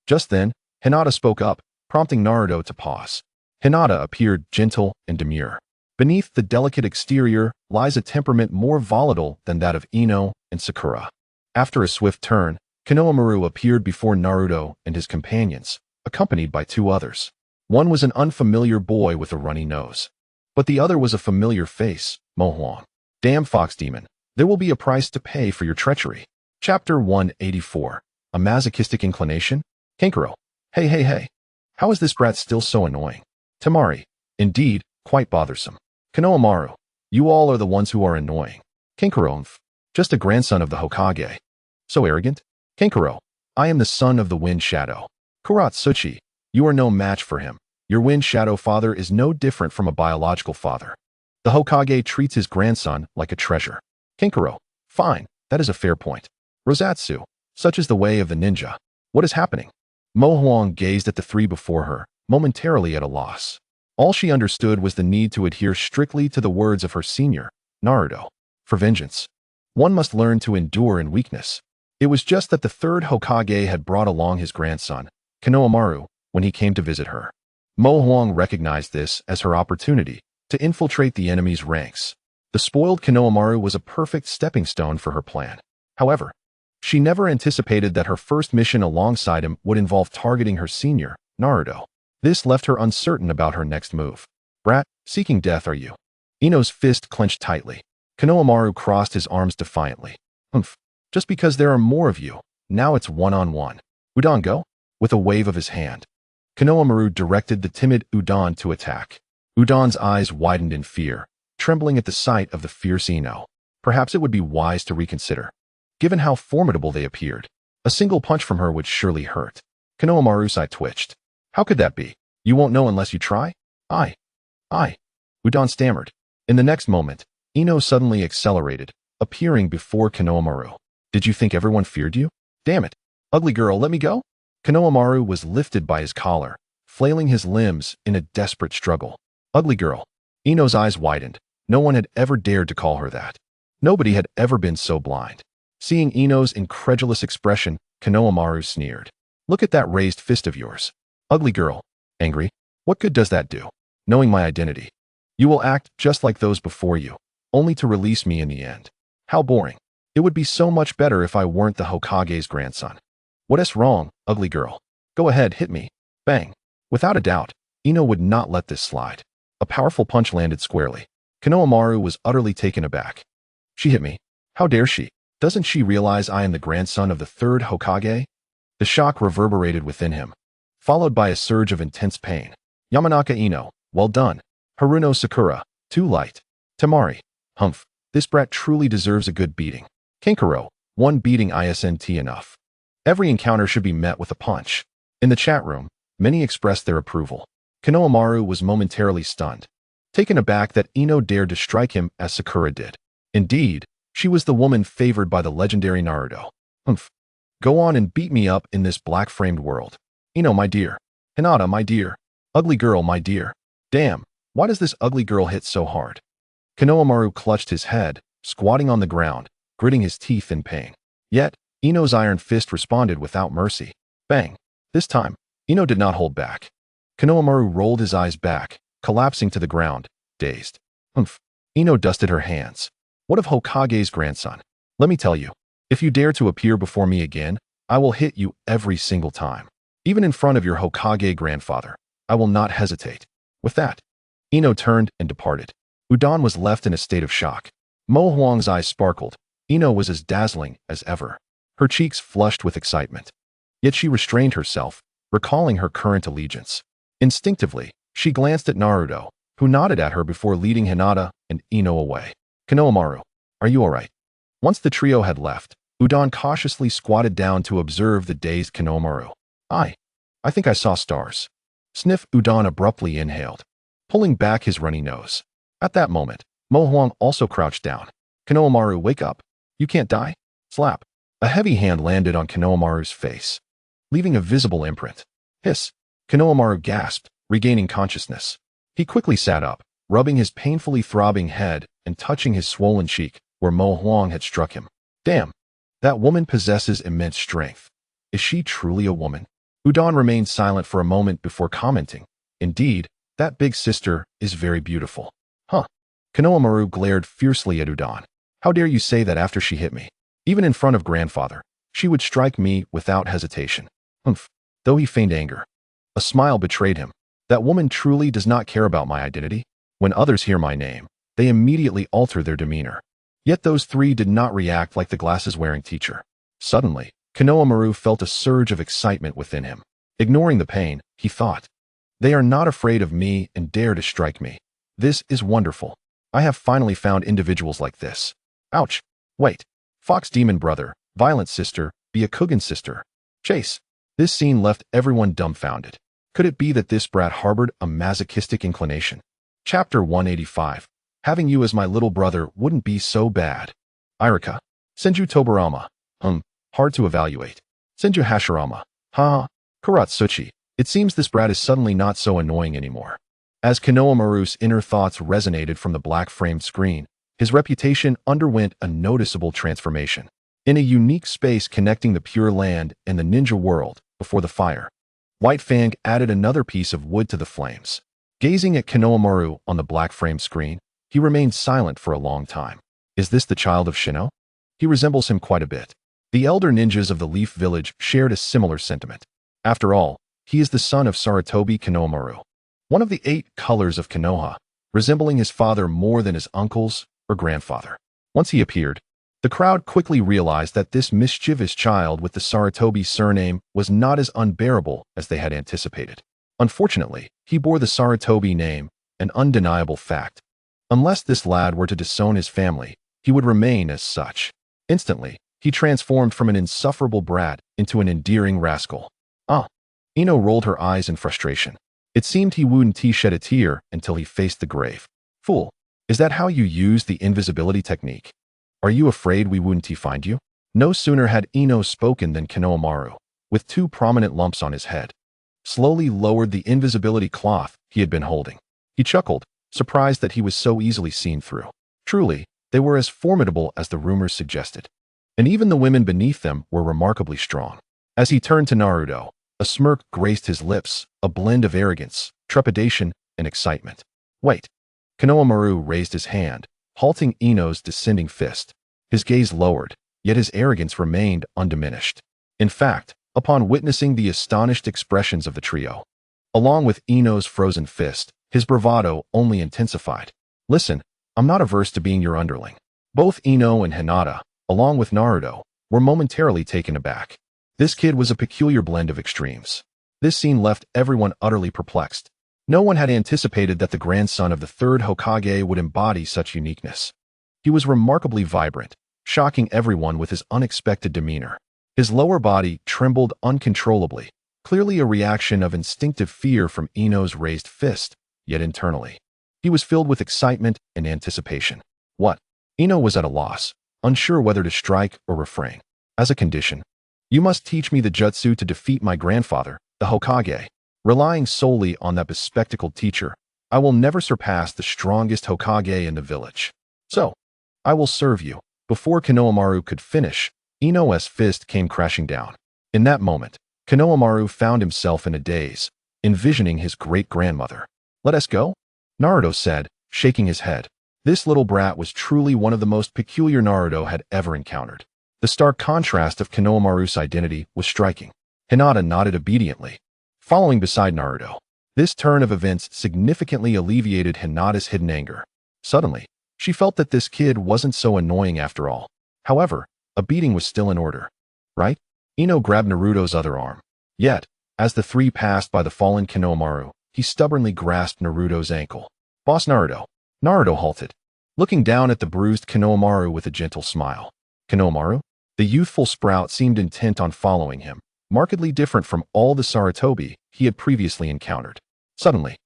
Just then, Hinata spoke up, prompting Naruto to pause. Hinata appeared gentle and demure. Beneath the delicate exterior lies a temperament more volatile than that of Ino and Sakura. After a swift turn, Konohamaru appeared before Naruto and his companions, accompanied by two others. One was an unfamiliar boy with a runny nose, but the other was a familiar face, Mohuang. "Damn fox demon, there will be a price to pay for your treachery." Chapter 184. A masochistic inclination? Kankuro. Hey. How is this brat still so annoying? Temari. Indeed, quite bothersome. Konohamaru. You all are the ones who are annoying. Kankuro. Just a grandson of the Hokage. So arrogant? Kankuro. I am the son of the Wind Shadow. Kuratsuchi. You are no match for him. Your Wind Shadow father is no different from a biological father. The Hokage treats his grandson like a treasure. Kankuro. Fine, that is a fair point. Rosatsu. Such is the way of the ninja. What is happening? Mohuang gazed at the three before her, momentarily at a loss. All she understood was the need to adhere strictly to the words of her senior, Naruto. For vengeance, one must learn to endure in weakness. It was just that the third Hokage had brought along his grandson, Konohamaru, when he came to visit her. Mohuang recognized this as her opportunity to infiltrate the enemy's ranks. The spoiled Konohamaru was a perfect stepping stone for her plan. However, she never anticipated that her first mission alongside him would involve targeting her senior, Naruto. This left her uncertain about her next move. "Brat, seeking death are you?" Ino's fist clenched tightly. Konohamaru crossed his arms defiantly. "Humph. Just because there are more of you, now it's one-on-one. Udon go?" With a wave of his hand, Konohamaru directed the timid Udon to attack. Udon's eyes widened in fear, trembling at the sight of the fierce Ino. Perhaps it would be wise to reconsider. Given how formidable they appeared, a single punch from her would surely hurt. Konohamaru's eye twitched. "How could that be? You won't know unless you try?" I. Udon stammered. In the next moment, Ino suddenly accelerated, appearing before Konohamaru. "Did you think everyone feared you? Damn it. Ugly girl, let me go?" Konohamaru was lifted by his collar, flailing his limbs in a desperate struggle. Ugly girl. Ino's eyes widened. No one had ever dared to call her that. Nobody had ever been so blind. Seeing Ino's incredulous expression, Konohamaru sneered. Look at that raised fist of yours. Ugly girl. Angry? What good does that do? Knowing my identity. You will act just like those before you, only to release me in the end. How boring. It would be so much better if I weren't the Hokage's grandson. What's wrong, ugly girl? Go ahead, hit me. Bang. Without a doubt, Ino would not let this slide. A powerful punch landed squarely. Konohamaru was utterly taken aback. She hit me. How dare she? Doesn't she realize I am the grandson of the third Hokage? The shock reverberated within him, followed by a surge of intense pain. Yamanaka Ino, well done. Haruno Sakura, too light. Temari, humph, this brat truly deserves a good beating. Kankuro, one beating isn't enough. Every encounter should be met with a punch. In the chat room, many expressed their approval. Konohamaru was momentarily stunned, taken aback that Ino dared to strike him as Sakura did. Indeed, she was the woman favored by the legendary Naruto. Humph. Go on and beat me up in this black-framed world. Ino, my dear. Hinata, my dear. Ugly girl, my dear. Damn, why does this ugly girl hit so hard? Konohamaru clutched his head, squatting on the ground, gritting his teeth in pain. Yet, Ino's iron fist responded without mercy. Bang. This time, Ino did not hold back. Konohamaru rolled his eyes back, collapsing to the ground, dazed. Humph. Ino dusted her hands. What of Hokage's grandson? Let me tell you, if you dare to appear before me again, I will hit you every single time. Even in front of your Hokage grandfather, I will not hesitate. With that, Ino turned and departed. Udon was left in a state of shock. Mo Huang's eyes sparkled. Ino was as dazzling as ever. Her cheeks flushed with excitement. Yet she restrained herself, recalling her current allegiance. Instinctively, she glanced at Naruto, who nodded at her before leading Hinata and Ino away. Konohamaru, are you all right? Once the trio had left, Udon cautiously squatted down to observe the dazed Konohamaru. I think I saw stars. Sniff. Udon abruptly inhaled, pulling back his runny nose. At that moment, Mo Huang also crouched down. Konohamaru, wake up. You can't die. Slap. A heavy hand landed on Konohamaru's face, leaving a visible imprint. Hiss. Konohamaru gasped, regaining consciousness. He quickly sat up, rubbing his painfully throbbing head and touching his swollen cheek where Mo Huang had struck him. Damn. That woman possesses immense strength. Is she truly a woman? Udon remained silent for a moment before commenting. Indeed, that big sister is very beautiful. Huh. Konohamaru glared fiercely at Udon. How dare you say that after she hit me? Even in front of grandfather, she would strike me without hesitation. Humph. Though he feigned anger, a smile betrayed him. That woman truly does not care about my identity. When others hear my name, they immediately alter their demeanor. Yet those three did not react like the glasses-wearing teacher. Suddenly, Konohamaru felt a surge of excitement within him. Ignoring the pain, he thought, they are not afraid of me and dare to strike me. This is wonderful. I have finally found individuals like this. Ouch. Wait. Fox Demon brother, Violent sister, Byakugan sister. Chase. This scene left everyone dumbfounded. Could it be that this brat harbored a masochistic inclination? Chapter 185. Having you as my little brother wouldn't be so bad. Irika. Senju Tobirama. Hard to evaluate. Senju Hashirama. Ha. Kuratsuchi. It seems this brat is suddenly not so annoying anymore. As Konohamaru's inner thoughts resonated from the black-framed screen, his reputation underwent a noticeable transformation. In a unique space connecting the Pure Land and the ninja world, before the fire, White Fang added another piece of wood to the flames. Gazing at Konohamaru on the black-framed screen, he remained silent for a long time. Is this the child of Shino? He resembles him quite a bit. The elder ninjas of the Leaf Village shared a similar sentiment. After all, he is the son of Sarutobi Konohamaru, one of the 8 colors of Konoha, resembling his father more than his uncles or grandfather. Once he appeared, the crowd quickly realized that this mischievous child with the Sarutobi surname was not as unbearable as they had anticipated. Unfortunately, he bore the Sarutobi name, an undeniable fact. Unless this lad were to disown his family, he would remain as such. Instantly, he transformed from an insufferable brat into an endearing rascal. Ino rolled her eyes in frustration. It seemed he wouldn't shed a tear until he faced the grave. Fool, is that how you use the invisibility technique? Are you afraid we wouldn't find you? No sooner had Ino spoken than Konohamaru, with 2 prominent lumps on his head, slowly lowered the invisibility cloth he had been holding. He chuckled, surprised that he was so easily seen through. Truly, They were as formidable as the rumors suggested. And even the women beneath them were remarkably strong. As he turned to Naruto, a smirk graced his lips, a blend of arrogance, trepidation, and excitement. Wait. Konohamaru raised his hand, halting Ino's descending fist. His gaze lowered, yet his arrogance remained undiminished. In fact, upon witnessing the astonished expressions of the trio, along with Ino's frozen fist, his bravado only intensified. Listen, I'm not averse to being your underling. Both Ino and Hinata, along with Naruto, were momentarily taken aback. This kid was a peculiar blend of extremes. This scene left everyone utterly perplexed. No one had anticipated that the grandson of the third Hokage would embody such uniqueness. He was remarkably vibrant, shocking everyone with his unexpected demeanor. His lower body trembled uncontrollably, clearly a reaction of instinctive fear from Ino's raised fist, yet internally, he was filled with excitement and anticipation. What? Ino was at a loss, unsure whether to strike or refrain. As a condition, you must teach me the jutsu to defeat my grandfather, the Hokage. Relying solely on that bespectacled teacher, I will never surpass the strongest Hokage in the village. So, I will serve you. Before Konohamaru could finish, Ino's fist came crashing down. In that moment, Konohamaru found himself in a daze, envisioning his great-grandmother. Let us go? Naruto said, shaking his head. This little brat was truly one of the most peculiar Naruto had ever encountered. The stark contrast of Konohamaru's identity was striking. Hinata nodded obediently, following beside Naruto. This turn of events significantly alleviated Hinata's hidden anger. Suddenly, she felt that this kid wasn't so annoying after all. However, a beating was still in order. Right? Ino grabbed Naruto's other arm. Yet, as the three passed by the fallen Konohamaru, he stubbornly grasped Naruto's ankle. Boss Naruto. Naruto halted, looking down at the bruised Konohamaru with a gentle smile. Konohamaru? The youthful sprout seemed intent on following him, markedly different from all the Sarutobi he had previously encountered. Suddenly,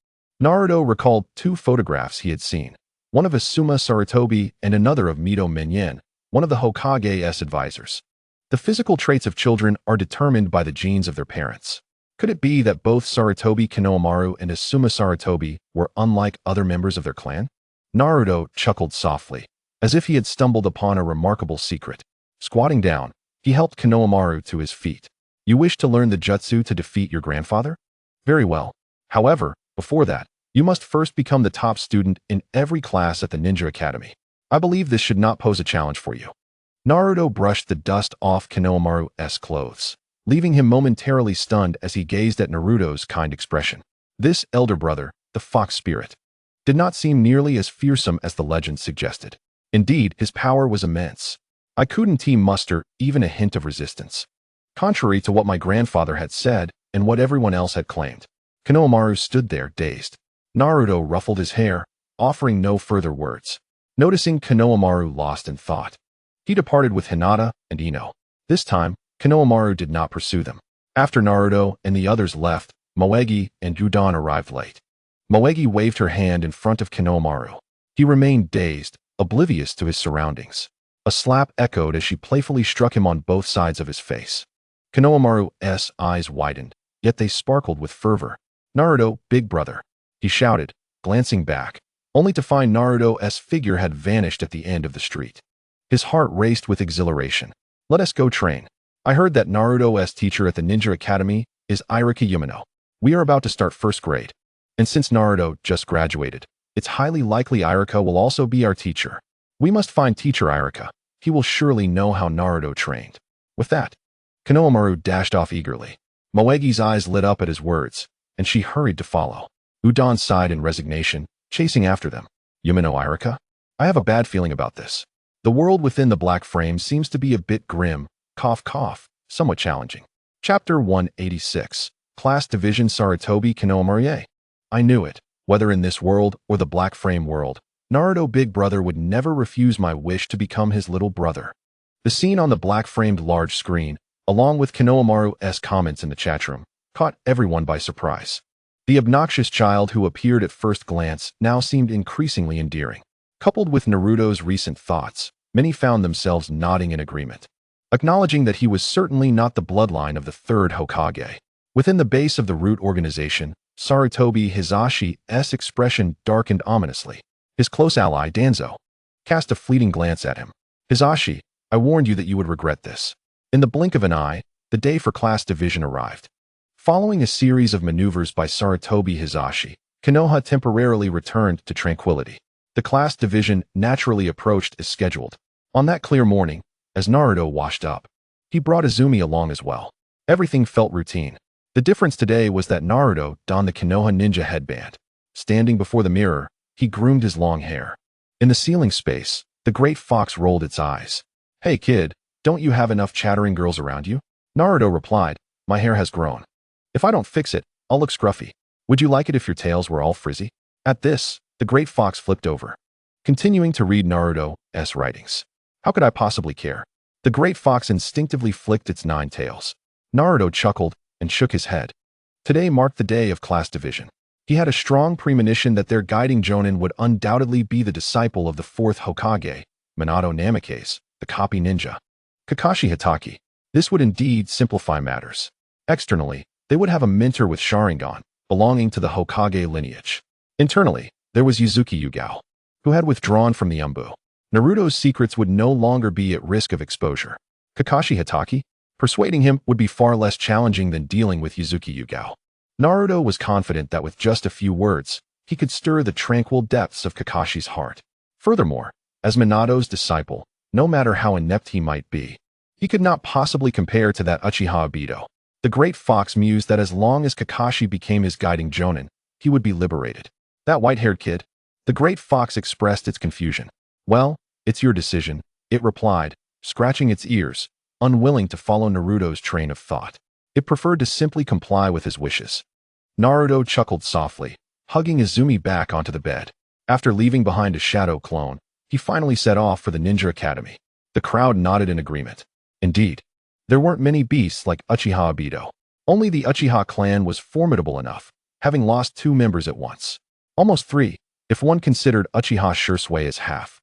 Naruto recalled two photographs he had seen, one of Asuma Sarutobi and another of Mito Minyin, one of the Hokage's advisors. The physical traits of children are determined by the genes of their parents. Could it be that both Sarutobi Konohamaru and Asuma Sarutobi were unlike other members of their clan? Naruto chuckled softly, as if he had stumbled upon a remarkable secret. Squatting down, he helped Konohamaru to his feet. You wish to learn the jutsu to defeat your grandfather? Very well. However, before that, you must first become the top student in every class at the Ninja Academy. I believe this should not pose a challenge for you. Naruto brushed the dust off Konohamaru's clothes, leaving him momentarily stunned as he gazed at Naruto's kind expression. This elder brother, the fox spirit, did not seem nearly as fearsome as the legend suggested. Indeed, his power was immense. I couldn't muster even a hint of resistance. Contrary to what my grandfather had said and what everyone else had claimed, Konohamaru stood there dazed. Naruto ruffled his hair, offering no further words. Noticing Konohamaru lost in thought, he departed with Hinata and Ino. This time, Konohamaru did not pursue them. After Naruto and the others left, Moegi and Udon arrived late. Moegi waved her hand in front of Konohamaru. He remained dazed, oblivious to his surroundings. A slap echoed as she playfully struck him on both sides of his face. Konohamaru's eyes widened, yet they sparkled with fervor. Naruto, big brother, he shouted, glancing back, only to find Naruto's figure had vanished at the end of the street. His heart raced with exhilaration. Let us go train. I heard that Naruto's teacher at the Ninja Academy is Irika Yumino. We are about to start first grade. And since Naruto just graduated, it's highly likely Irika will also be our teacher. We must find teacher Irika. He will surely know how Naruto trained. With that, Konohamaru dashed off eagerly. Moegi's eyes lit up at his words, and she hurried to follow. Udon sighed in resignation, chasing after them. Yumino Irika? I have a bad feeling about this. The world within the black frame seems to be a bit grim, cough cough, somewhat challenging. Chapter 186. Class Division Sarutobi Konohamaru. I knew it. Whether in this world or the black frame world, Naruto Big Brother would never refuse my wish to become his little brother. The scene on the black-framed large screen, along with Konohamaru's comments in the chat room, caught everyone by surprise. The obnoxious child who appeared at first glance now seemed increasingly endearing. Coupled with Naruto's recent thoughts, many found themselves nodding in agreement, acknowledging that he was certainly not the bloodline of the third Hokage. Within the base of the root organization, Sarutobi Hizashi's expression darkened ominously. His close ally, Danzo, cast a fleeting glance at him. Hisashi, I warned you that you would regret this. In the blink of an eye, the day for class division arrived. Following a series of maneuvers by Sarutobi Hisashi, Konoha temporarily returned to tranquility. The class division naturally approached as scheduled. On that clear morning, as Naruto washed up, he brought Izumi along as well. Everything felt routine. The difference today was that Naruto donned the Konoha ninja headband. Standing before the mirror, he groomed his long hair. In the ceiling space, the great fox rolled its eyes. Hey kid, don't you have enough chattering girls around you? Naruto replied, my hair has grown. If I don't fix it, I'll look scruffy. Would you like it if your tails were all frizzy? At this, the great fox flipped over, continuing to read Naruto's writings. How could I possibly care? The great fox instinctively flicked its 9 tails. Naruto chuckled and shook his head. Today marked the day of class division. He had a strong premonition that their guiding jonin would undoubtedly be the disciple of the 4th Hokage, Minato Namikaze, the copy ninja. Kakashi Hatake. This would indeed simplify matters. Externally, they would have a mentor with Sharingan, belonging to the Hokage lineage. Internally, there was Yuzuki Yugao, who had withdrawn from the Umbu. Naruto's secrets would no longer be at risk of exposure. Kakashi Hatake? Persuading him would be far less challenging than dealing with Yuzuki Yugao. Naruto was confident that with just a few words, he could stir the tranquil depths of Kakashi's heart. Furthermore, as Minato's disciple, no matter how inept he might be, he could not possibly compare to that Uchiha Obito. The great fox mused that as long as Kakashi became his guiding jonin, he would be liberated. That white-haired kid? The great fox expressed its confusion. Well, it's your decision, it replied, scratching its ears, unwilling to follow Naruto's train of thought. It preferred to simply comply with his wishes. Naruto chuckled softly, hugging Izumi back onto the bed. After leaving behind a shadow clone, he finally set off for the Ninja Academy. The crowd nodded in agreement. Indeed, there weren't many beasts like Uchiha Obito. Only the Uchiha clan was formidable enough, having lost 2 members at once. Almost 3, if one considered Uchiha Shursui as half.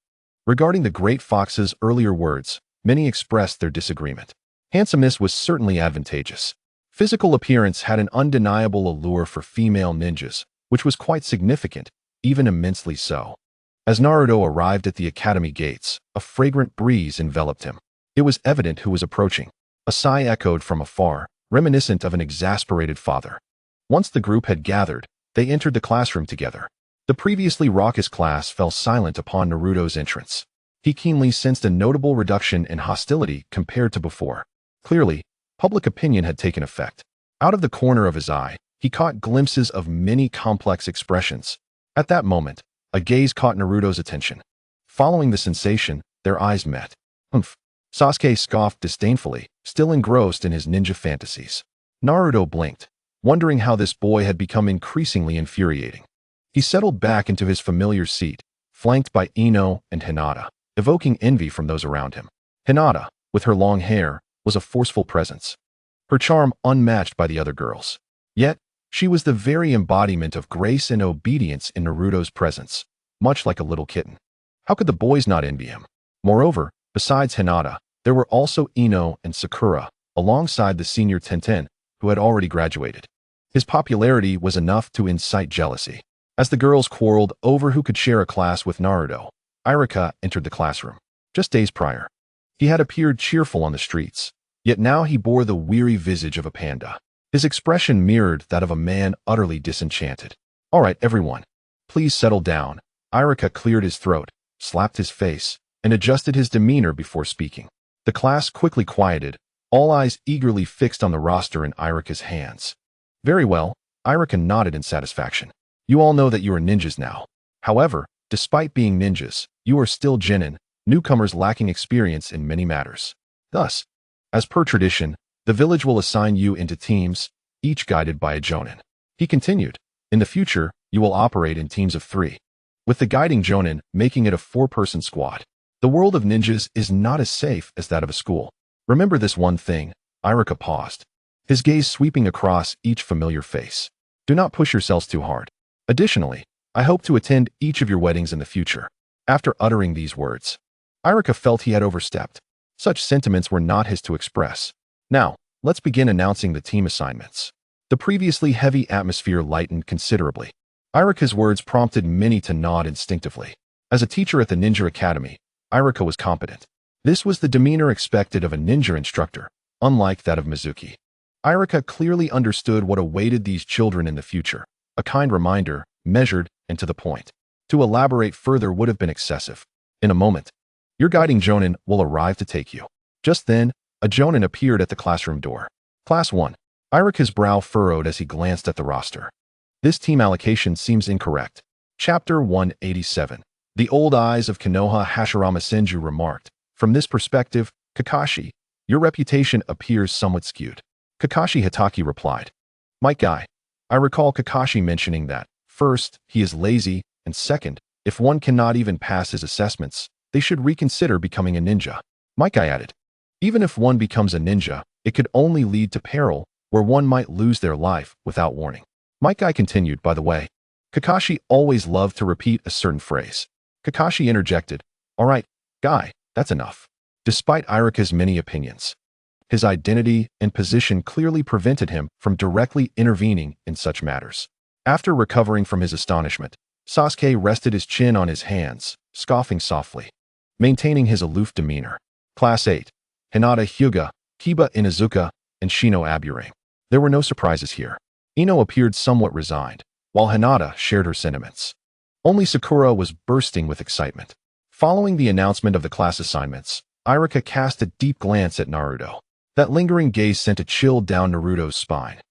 Regarding the Great Fox's earlier words, many expressed their disagreement. Handsomeness was certainly advantageous. Physical appearance had an undeniable allure for female ninjas, which was quite significant, even immensely so. As Naruto arrived at the academy gates, a fragrant breeze enveloped him. It was evident who was approaching. A sigh echoed from afar, reminiscent of an exasperated father. Once the group had gathered, they entered the classroom together. The previously raucous class fell silent upon Naruto's entrance. He keenly sensed a notable reduction in hostility compared to before. Clearly, public opinion had taken effect. Out of the corner of his eye, he caught glimpses of many complex expressions. At that moment, a gaze caught Naruto's attention. Following the sensation, their eyes met. Humph. Sasuke scoffed disdainfully, still engrossed in his ninja fantasies. Naruto blinked, wondering how this boy had become increasingly infuriating. He settled back into his familiar seat, flanked by Ino and Hinata, evoking envy from those around him. Hinata, with her long hair, was a forceful presence, her charm unmatched by the other girls. Yet, she was the very embodiment of grace and obedience in Naruto's presence, much like a little kitten. How could the boys not envy him? Moreover, besides Hinata, there were also Ino and Sakura, alongside the senior Tenten, who had already graduated. His popularity was enough to incite jealousy. As the girls quarreled over who could share a class with Naruto, Iruka entered the classroom. Just days prior, he had appeared cheerful on the streets, yet now he bore the weary visage of a panda. His expression mirrored that of a man utterly disenchanted. All right, everyone, please settle down. Iruka cleared his throat, slapped his face, and adjusted his demeanor before speaking. The class quickly quieted, all eyes eagerly fixed on the roster in Iruka's hands. Very well, Iruka nodded in satisfaction. You all know that you are ninjas now. However, despite being ninjas, you are still genin, newcomers lacking experience in many matters. Thus, as per tradition, the village will assign you into teams, each guided by a jonin. He continued, in the future, you will operate in teams of 3, with the guiding jonin making it a 4-person squad. The world of ninjas is not as safe as that of a school. Remember this one thing. Iruka paused, his gaze sweeping across each familiar face. Do not push yourselves too hard. Additionally, I hope to attend each of your weddings in the future. After uttering these words, Iruka felt he had overstepped. Such sentiments were not his to express. Now, let's begin announcing the team assignments. The previously heavy atmosphere lightened considerably. Iruka's words prompted many to nod instinctively. As a teacher at the Ninja Academy, Irika was competent. This was the demeanor expected of a ninja instructor, unlike that of Mizuki. Irika clearly understood what awaited these children in the future, a kind reminder, measured and to the point. To elaborate further would have been excessive. In a moment, your guiding Jonin will arrive to take you. Just then, a Jonin appeared at the classroom door. Class 1. Irika's brow furrowed as he glanced at the roster. This team allocation seems incorrect. Chapter 187. The old eyes of Konoha Hashirama Senju remarked, "From this perspective, Kakashi, your reputation appears somewhat skewed." Kakashi Hitaki replied, "My guy, I recall Kakashi mentioning that, first, he is lazy, and second, if one cannot even pass his assessments, they should reconsider becoming a ninja." Mike added, "Even if one becomes a ninja, it could only lead to peril, where one might lose their life without warning." Mike continued, "By the way, Kakashi always loved to repeat a certain phrase." Kakashi interjected, "All right, guy, that's enough." Despite Irika's many opinions, his identity and position clearly prevented him from directly intervening in such matters. After recovering from his astonishment, Sasuke rested his chin on his hands, scoffing softly, maintaining his aloof demeanor. Class 8. Hinata Hyuga, Kiba Inuzuka, and Shino Aburame. There were no surprises here. Ino appeared somewhat resigned, while Hinata shared her sentiments. Only Sakura was bursting with excitement. Following the announcement of the class assignments, Irika cast a deep glance at Naruto. That lingering gaze sent a chill down Naruto's spine.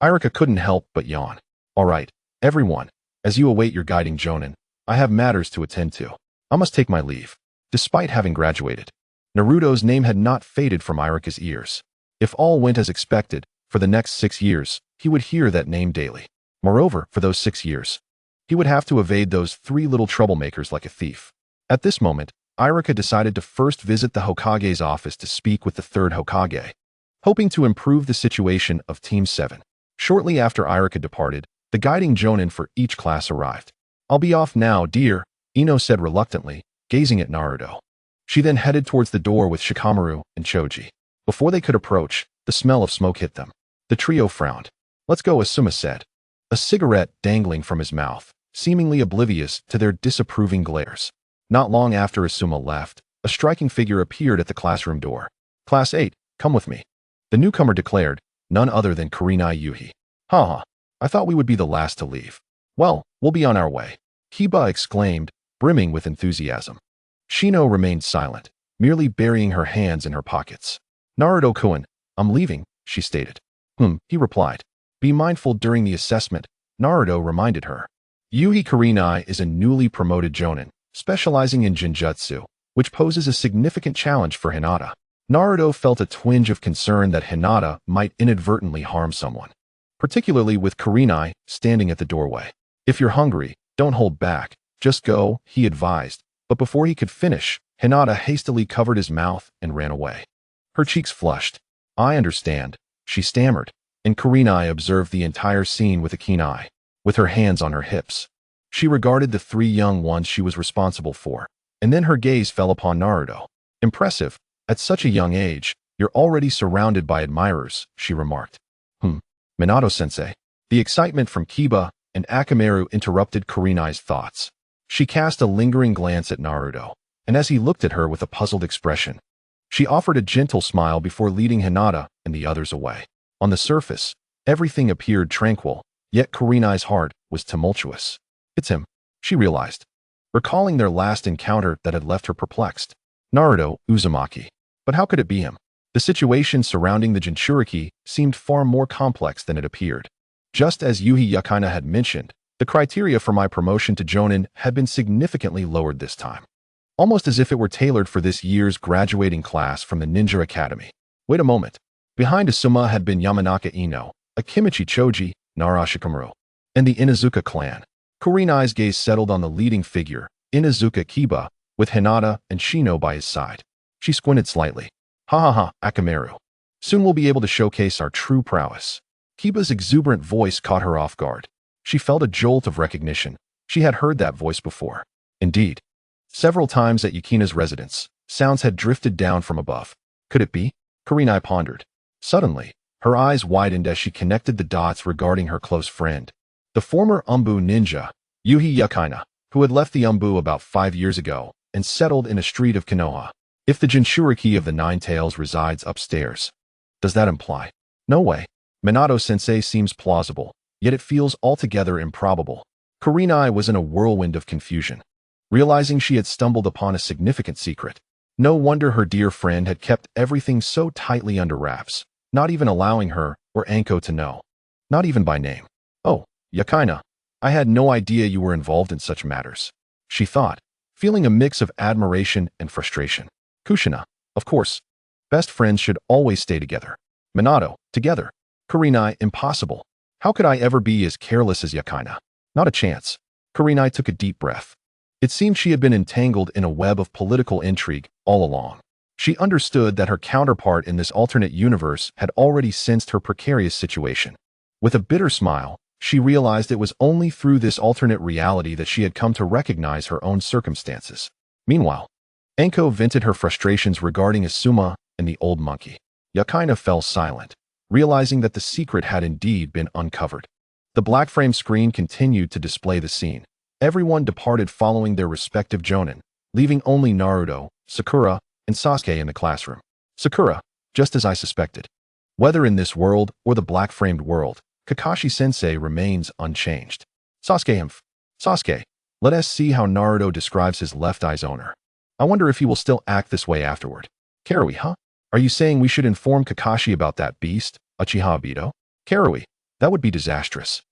Irika couldn't help but yawn. "All right, everyone, as you await your guiding Jonin, I have matters to attend to. I must take my leave." Despite having graduated, Naruto's name had not faded from Irika's ears. If all went as expected, for the next 6 years, he would hear that name daily. Moreover, for those 6 years, he would have to evade those 3 little troublemakers like a thief. At this moment, Irika decided to first visit the Hokage's office to speak with the 3rd Hokage, hoping to improve the situation of Team 7. Shortly after Irika departed, the guiding Jonin for each class arrived. "I'll be off now, dear," Ino said reluctantly, gazing at Naruto. She then headed towards the door with Shikamaru and Choji. Before they could approach, the smell of smoke hit them. The trio frowned. "Let's go," Asuma said, a cigarette dangling from his mouth, seemingly oblivious to their disapproving glares. Not long after Asuma left, a striking figure appeared at the classroom door. "Class 8, come with me," the newcomer declared, none other than Kurinai Yuhi. "Haha, I thought we would be the last to leave." "Well, we'll be on our way," Kiba exclaimed, brimming with enthusiasm. Shino remained silent, merely burying her hands in her pockets. "Naruto-kun, I'm leaving," she stated. He replied. "Be mindful during the assessment," Naruto reminded her. Yuhi Kurinai is a newly promoted Jonin, specializing in Jinjutsu, which poses a significant challenge for Hinata. Naruto felt a twinge of concern that Hinata might inadvertently harm someone, particularly with Kurinai standing at the doorway. "If you're hungry, don't hold back, just go," he advised, but before he could finish, Hinata hastily covered his mouth and ran away. Her cheeks flushed. "I understand," she stammered, and Kurinai observed the entire scene with a keen eye. With her hands on her hips, she regarded the 3 young ones she was responsible for, and then her gaze fell upon Naruto. "Impressive. At such a young age, you're already surrounded by admirers," she remarked. Minato-sensei." The excitement from Kiba and Akamaru interrupted Kurinai's thoughts. She cast a lingering glance at Naruto, and as he looked at her with a puzzled expression, she offered a gentle smile before leading Hinata and the others away. On the surface, everything appeared tranquil, yet Kurinai's heart was tumultuous. "It's him," she realized, recalling their last encounter that had left her perplexed. Naruto Uzumaki. But how could it be him? The situation surrounding the Jinchuriki seemed far more complex than it appeared. Just as Yuhi Yakina had mentioned, the criteria for my promotion to Jonin had been significantly lowered this time, almost as if it were tailored for this year's graduating class from the Ninja Academy. Wait a moment. Behind Asuma had been Yamanaka Ino, Akimichi Choji, Nara Shikamaru, and the Inuzuka clan. Kurinai's gaze settled on the leading figure, Inuzuka Kiba, with Hinata and Shino by his side. She squinted slightly. "Ha ha ha, Akamaru. Soon we'll be able to showcase our true prowess." Kiba's exuberant voice caught her off guard. She felt a jolt of recognition. She had heard that voice before. Indeed, several times at Yukina's residence, sounds had drifted down from above. Could it be? Kurinai pondered. Suddenly, her eyes widened as she connected the dots regarding her close friend, the former Umbu ninja, Yuhi Yakina. who had left the Umbu about 5 years ago and settled in a street of Konoha. If the Jinchuriki of the Nine Tails resides upstairs, does that imply? No way. Minato-sensei seems plausible, yet it feels altogether improbable. Kurinai was in a whirlwind of confusion, realizing she had stumbled upon a significant secret. No wonder her dear friend had kept everything so tightly under wraps, not even allowing her or Anko to know. Not even by name. Oh, Yakaina, I had no idea you were involved in such matters, she thought, feeling a mix of admiration and frustration. Kushina, of course. Best friends should always stay together. Minato, together. Kurinai, impossible. How could I ever be as careless as Yakaina? Not a chance. Kurinai took a deep breath. It seemed she had been entangled in a web of political intrigue all along. She understood that her counterpart in this alternate universe had already sensed her precarious situation. With a bitter smile, she realized it was only through this alternate reality that she had come to recognize her own circumstances. Meanwhile, Anko vented her frustrations regarding Asuma and the old monkey. Yakaina fell silent, realizing that the secret had indeed been uncovered. The black frame screen continued to display the scene. Everyone departed following their respective jonin, leaving only Naruto, Sakura, and Sasuke in the classroom. Sakura, just as I suspected. Whether in this world or the black-framed world, Kakashi-sensei remains unchanged. Sasuke, let us see how Naruto describes his left eye's owner. I wonder if he will still act this way afterward. Karui, huh? Are you saying we should inform Kakashi about that beast, Uchiha Obito? Karui, that would be disastrous.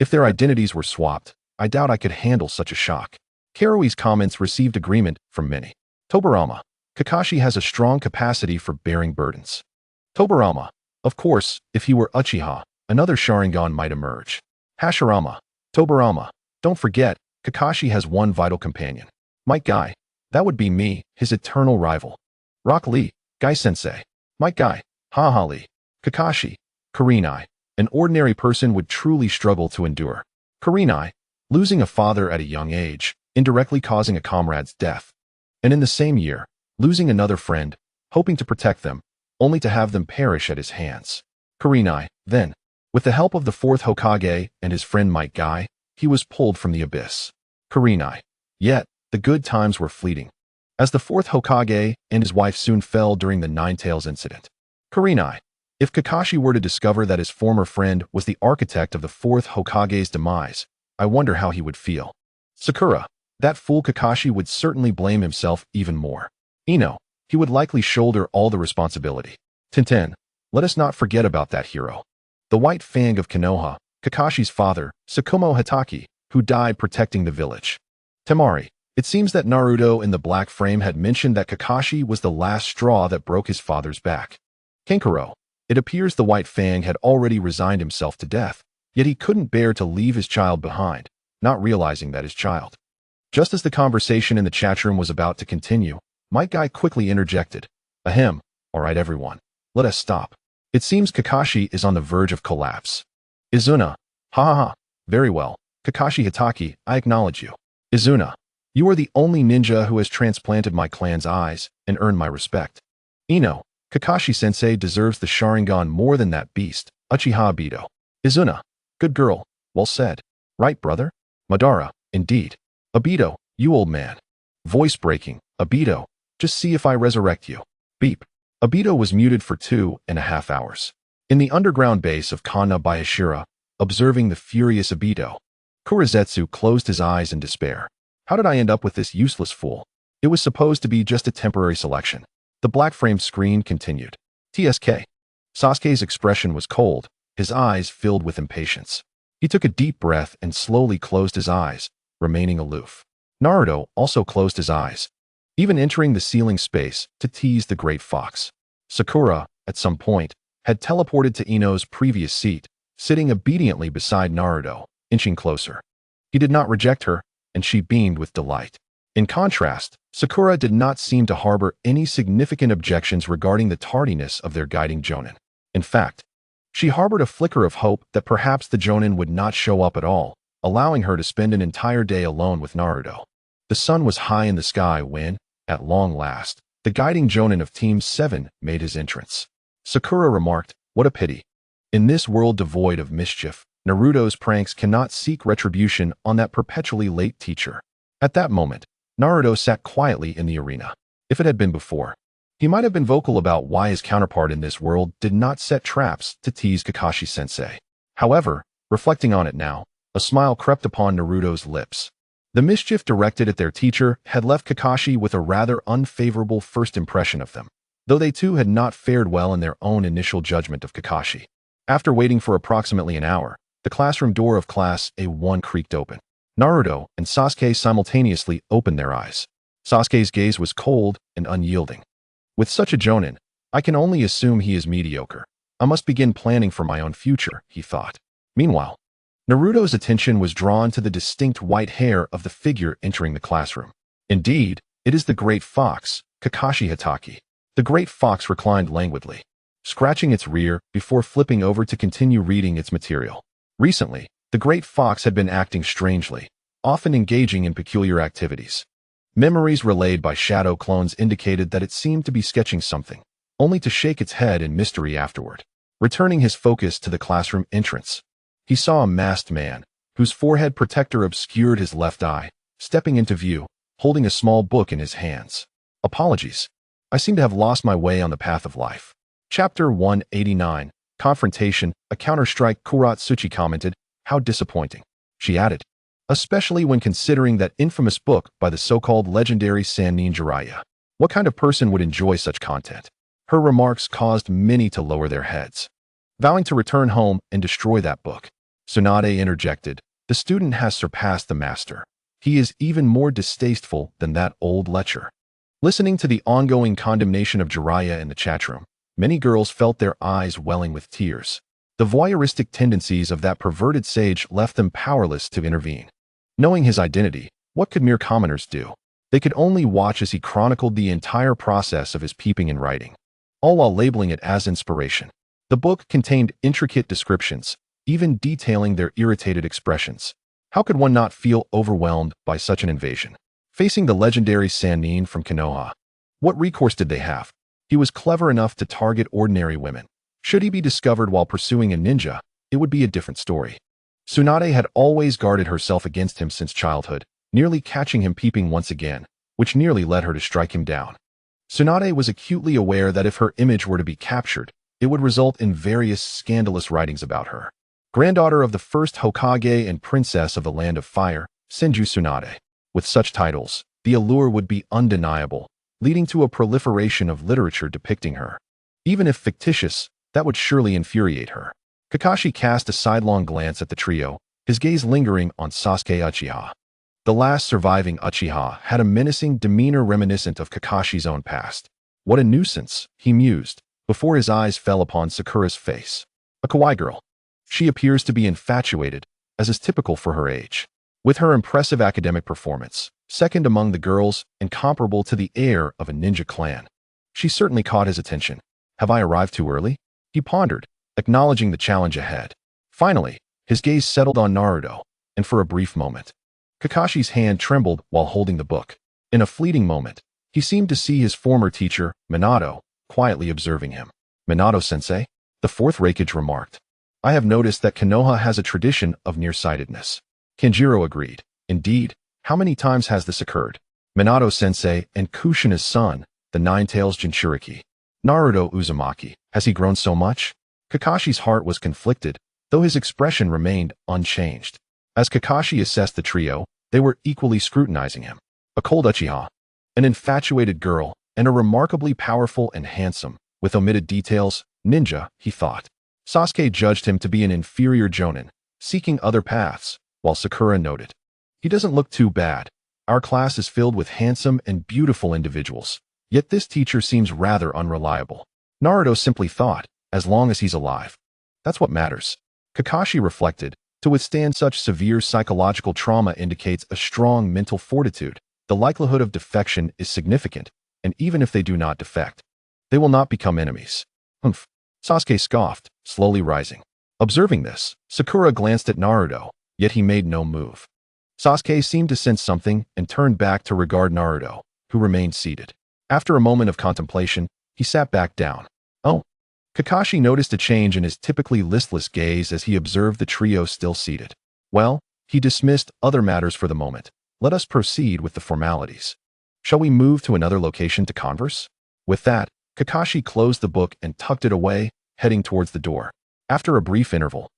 If their identities were swapped, I doubt I could handle such a shock. Karui's comments received agreement from many. Tobirama, Kakashi has a strong capacity for bearing burdens. Tobirama, of course, if he were Uchiha, another Sharingan might emerge. Hashirama, Tobirama, don't forget, Kakashi has one vital companion. Might Guy, that would be me, his eternal rival. Rock Lee, Guy-sensei. Might Guy, Ha Lee. Kakashi, Kurinai, an ordinary person would truly struggle to endure. Kurinai, losing a father at a young age, indirectly causing a comrade's death. And in the same year, losing another friend, hoping to protect them, only to have them perish at his hands. Kurinai, then, with the help of the fourth Hokage and his friend Might Guy, he was pulled from the abyss. Kurinai. Yet, the good times were fleeting, as the fourth Hokage and his wife soon fell during the Nine Tails incident. Kurinai. If Kakashi were to discover that his former friend was the architect of the fourth Hokage's demise, I wonder how he would feel. Sakura. That fool Kakashi would certainly blame himself even more. Ino. He would likely shoulder all the responsibility. Tenten. Let us not forget about that hero. The White Fang of Konoha, Kakashi's father, Tsukumo Hatake, who died protecting the village. Temari. It seems that Naruto in the black frame had mentioned that Kakashi was the last straw that broke his father's back. Kenkaro. It appears the White Fang had already resigned himself to death, yet he couldn't bear to leave his child behind, not realizing that his child. Just as the conversation in the chat room was about to continue, Might Guy quickly interjected. Ahem, all right everyone, let us stop. It seems Kakashi is on the verge of collapse. Izuna. Ha ha ha. Very well, Kakashi Hatake, I acknowledge you. Izuna. You are the only ninja who has transplanted my clan's eyes and earned my respect. Ino. Kakashi-sensei deserves the Sharingan more than that beast, Uchiha Obito. Izuna. Good girl. Well said. Right, brother? Madara. Indeed. Obito, you old man. Voice breaking. Obito. Just see if I resurrect you. Beep. Obito was muted for 2.5 hours. In the underground base of Kana by Ashura, observing the furious Obito, Kurizetsu closed his eyes in despair. How did I end up with this useless fool? It was supposed to be just a temporary selection. The black frame screen continued. TSK. Sasuke's expression was cold, his eyes filled with impatience. He took a deep breath and slowly closed his eyes, remaining aloof. Naruto also closed his eyes, even entering the ceiling space to tease the great fox. Sakura, at some point, had teleported to Ino's previous seat, sitting obediently beside Naruto, inching closer. He did not reject her, and she beamed with delight. In contrast, Sakura did not seem to harbor any significant objections regarding the tardiness of their guiding jonin. In fact, she harbored a flicker of hope that perhaps the jonin would not show up at all, allowing her to spend an entire day alone with Naruto. The sun was high in the sky when, at long last, the guiding jonin of Team 7 made his entrance. Sakura remarked, "What a pity. In this world devoid of mischief, Naruto's pranks cannot seek retribution on that perpetually late teacher." At that moment, Naruto sat quietly in the arena. If it had been before, he might have been vocal about why his counterpart in this world did not set traps to tease Kakashi-sensei. However, reflecting on it now, a smile crept upon Naruto's lips. The mischief directed at their teacher had left Kakashi with a rather unfavorable first impression of them, though they too had not fared well in their own initial judgment of Kakashi. After waiting for approximately an hour, the classroom door of Class A1 creaked open. Naruto and Sasuke simultaneously opened their eyes. Sasuke's gaze was cold and unyielding. With such a jonin, I can only assume he is mediocre. I must begin planning for my own future, he thought. Meanwhile, Naruto's attention was drawn to the distinct white hair of the figure entering the classroom. Indeed, it is the Great Fox, Kakashi Hatake. The Great Fox reclined languidly, scratching its rear before flipping over to continue reading its material. Recently, the Great Fox had been acting strangely, often engaging in peculiar activities. Memories relayed by shadow clones indicated that it seemed to be sketching something, only to shake its head in mystery afterward. Returning his focus to the classroom entrance, he saw a masked man, whose forehead protector obscured his left eye, stepping into view, holding a small book in his hands. Apologies. I seem to have lost my way on the path of life. Chapter 189, Confrontation, a counter-strike. Kuratsuchi commented, "How disappointing," she added, "especially when considering that infamous book by the so-called legendary Sannin Jiraiya. What kind of person would enjoy such content?" Her remarks caused many to lower their heads. Vowing to return home and destroy that book, Tsunade interjected, "The student has surpassed the master. He is even more distasteful than that old lecher." Listening to the ongoing condemnation of Jiraiya in the chatroom, many girls felt their eyes welling with tears. The voyeuristic tendencies of that perverted sage left them powerless to intervene. Knowing his identity, what could mere commoners do? They could only watch as he chronicled the entire process of his peeping and writing, all while labeling it as inspiration. The book contained intricate descriptions, even detailing their irritated expressions. How could one not feel overwhelmed by such an invasion? Facing the legendary Sannin from Konoha, what recourse did they have? He was clever enough to target ordinary women. Should he be discovered while pursuing a ninja, it would be a different story. Tsunade had always guarded herself against him since childhood, nearly catching him peeping once again, which nearly led her to strike him down. Tsunade was acutely aware that if her image were to be captured, it would result in various scandalous writings about her. Granddaughter of the first Hokage and princess of the Land of Fire, Senju Tsunade. With such titles, the allure would be undeniable, leading to a proliferation of literature depicting her. Even if fictitious, that would surely infuriate her. Kakashi cast a sidelong glance at the trio, his gaze lingering on Sasuke Uchiha. The last surviving Uchiha had a menacing demeanor reminiscent of Kakashi's own past. What a nuisance, he mused, before his eyes fell upon Sakura's face. A kawaii girl. She appears to be infatuated, as is typical for her age. With her impressive academic performance, second among the girls and comparable to the heir of a ninja clan, she certainly caught his attention. Have I arrived too early? He pondered, acknowledging the challenge ahead. Finally, his gaze settled on Naruto, and for a brief moment, Kakashi's hand trembled while holding the book. In a fleeting moment, he seemed to see his former teacher, Minato, quietly observing him. "Minato-sensei?" The fourth Raikage remarked. "I have noticed that Konoha has a tradition of nearsightedness." Kenjiro agreed. "Indeed, how many times has this occurred?" "Minato-sensei and Kushina's son, the Nine-Tails Jinchuriki. Naruto Uzumaki. Has he grown so much?" Kakashi's heart was conflicted, though his expression remained unchanged. As Kakashi assessed the trio, they were equally scrutinizing him. A cold Uchiha, an infatuated girl, and a remarkably powerful and handsome, with omitted details, ninja, he thought. Sasuke judged him to be an inferior jonin, seeking other paths, while Sakura noted, "He doesn't look too bad. Our class is filled with handsome and beautiful individuals, yet this teacher seems rather unreliable." Naruto simply thought, as long as he's alive. That's what matters. Kakashi reflected, to withstand such severe psychological trauma indicates a strong mental fortitude. The likelihood of defection is significant, and even if they do not defect, they will not become enemies. Humph. Sasuke scoffed, slowly rising. Observing this, Sakura glanced at Naruto, yet he made no move. Sasuke seemed to sense something and turned back to regard Naruto, who remained seated. After a moment of contemplation, he sat back down. "Oh." Kakashi noticed a change in his typically listless gaze as he observed the trio still seated. Well, he dismissed other matters for the moment, Let us proceed with the formalities. Shall we move to another location to converse? With that, Kakashi closed the book and tucked it away, heading towards the door. After a brief interval,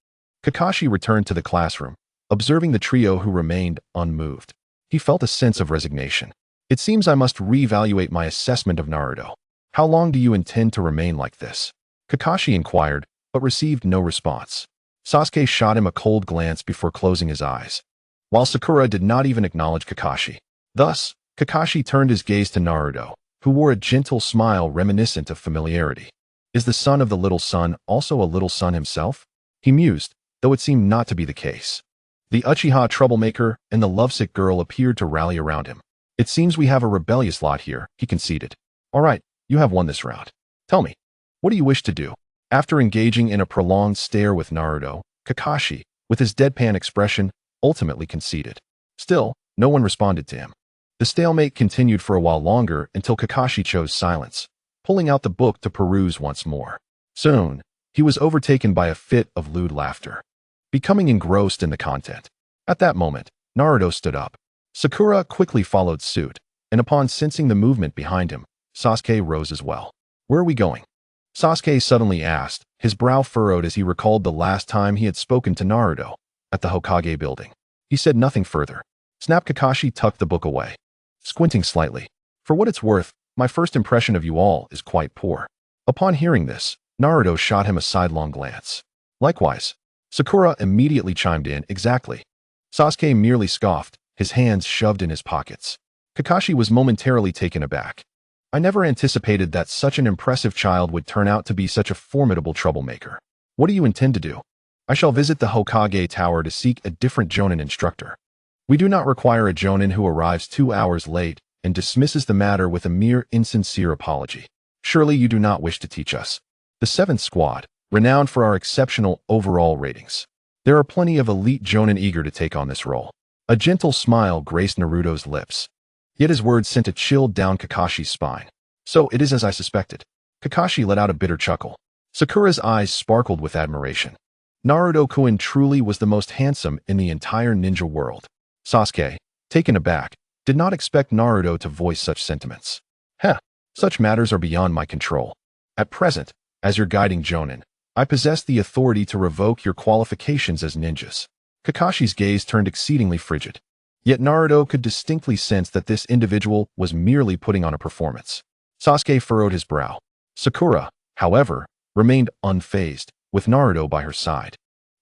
Kakashi returned to the classroom, observing the trio who remained unmoved. He felt a sense of resignation. It seems I must reevaluate my assessment of Naruto. How long do you intend to remain like this? Kakashi inquired, but received no response. Sasuke shot him a cold glance before closing his eyes, while Sakura did not even acknowledge Kakashi. Thus, Kakashi turned his gaze to Naruto, who wore a gentle smile reminiscent of familiarity. Is the son of the little son also a little son himself? He mused, though it seemed not to be the case. The Uchiha troublemaker and the lovesick girl appeared to rally around him. It seems we have a rebellious lot here, he conceded. All right, you have won this round. Tell me, what do you wish to do? After engaging in a prolonged stare with Naruto, Kakashi, with his deadpan expression, ultimately conceded. Still, no one responded to him. The stalemate continued for a while longer until Kakashi chose silence, pulling out the book to peruse once more. Soon, he was overtaken by a fit of lewd laughter, becoming engrossed in the content. At that moment, Naruto stood up. Sakura quickly followed suit, and upon sensing the movement behind him, Sasuke rose as well. Where are we going? Sasuke suddenly asked, his brow furrowed as he recalled the last time he had spoken to Naruto, at the Hokage building. He said nothing further. Snap. Kakashi tucked the book away, squinting slightly. For what it's worth, my first impression of you all is quite poor. Upon hearing this, Naruto shot him a sidelong glance. Likewise, Sakura immediately chimed in, exactly. Sasuke merely scoffed, his hands shoved in his pockets. Kakashi was momentarily taken aback. I never anticipated that such an impressive child would turn out to be such a formidable troublemaker. What do you intend to do? I shall visit the Hokage Tower to seek a different Jonin instructor. We do not require a Jonin who arrives 2 hours late and dismisses the matter with a mere insincere apology. Surely you do not wish to teach us. The 7th Squad, renowned for our exceptional overall ratings. There are plenty of elite Jonin eager to take on this role. A gentle smile graced Naruto's lips. Yet his words sent a chill down Kakashi's spine. So it is as I suspected. Kakashi let out a bitter chuckle. Sakura's eyes sparkled with admiration. Naruto-kun truly was the most handsome in the entire ninja world. Sasuke, taken aback, did not expect Naruto to voice such sentiments. Heh, such matters are beyond my control. At present, as your guiding Jonin, I possess the authority to revoke your qualifications as ninjas. Kakashi's gaze turned exceedingly frigid. Yet Naruto could distinctly sense that this individual was merely putting on a performance. Sasuke furrowed his brow. Sakura, however, remained unfazed, with Naruto by her side.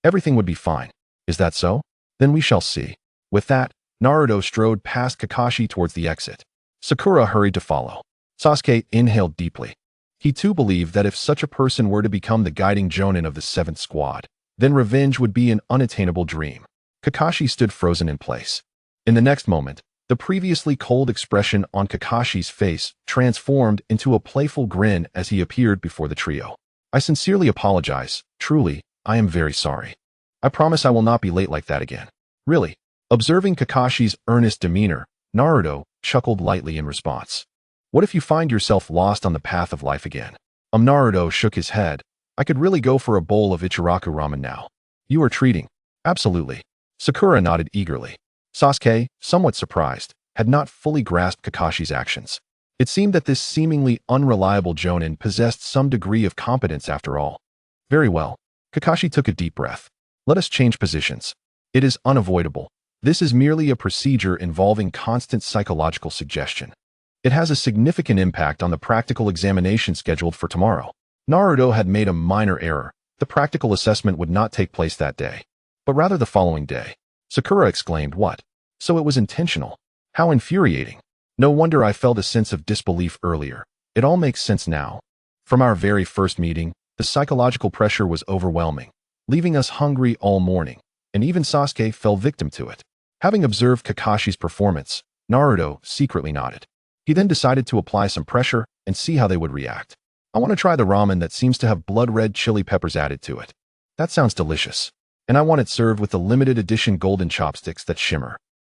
Everything would be fine. Is that so? Then we shall see. With that, Naruto strode past Kakashi towards the exit. Sakura hurried to follow. Sasuke inhaled deeply. He too believed that if such a person were to become the guiding Jonin of the 7th Squad, then revenge would be an unattainable dream. Kakashi stood frozen in place. In the next moment, the previously cold expression on Kakashi's face transformed into a playful grin as he appeared before the trio. I sincerely apologize. Truly, I am very sorry. I promise I will not be late like that again. Really. Observing Kakashi's earnest demeanor, Naruto chuckled lightly in response. What if you find yourself lost on the path of life again? Naruto shook his head. I could really go for a bowl of Ichiraku ramen now. You are treating. Absolutely. Sakura nodded eagerly. Sasuke, somewhat surprised, had not fully grasped Kakashi's actions. It seemed that this seemingly unreliable Jonin possessed some degree of competence after all. Very well. Kakashi took a deep breath. Let us change positions. It is unavoidable. This is merely a procedure involving constant psychological suggestion. It has a significant impact on the practical examination scheduled for tomorrow. Naruto had made a minor error. The practical assessment would not take place that day, but rather the following day. Sakura exclaimed, what? So it was intentional. How infuriating. No wonder I felt a sense of disbelief earlier. It all makes sense now. From our very first meeting, the psychological pressure was overwhelming, leaving us hungry all morning, and even Sasuke fell victim to it. Having observed Kakashi's performance, Naruto secretly nodded. He then decided to apply some pressure and see how they would react. I want to try the ramen that seems to have blood-red chili peppers added to it. That sounds delicious. And I want it served with the limited edition golden chopsticks that shimmer.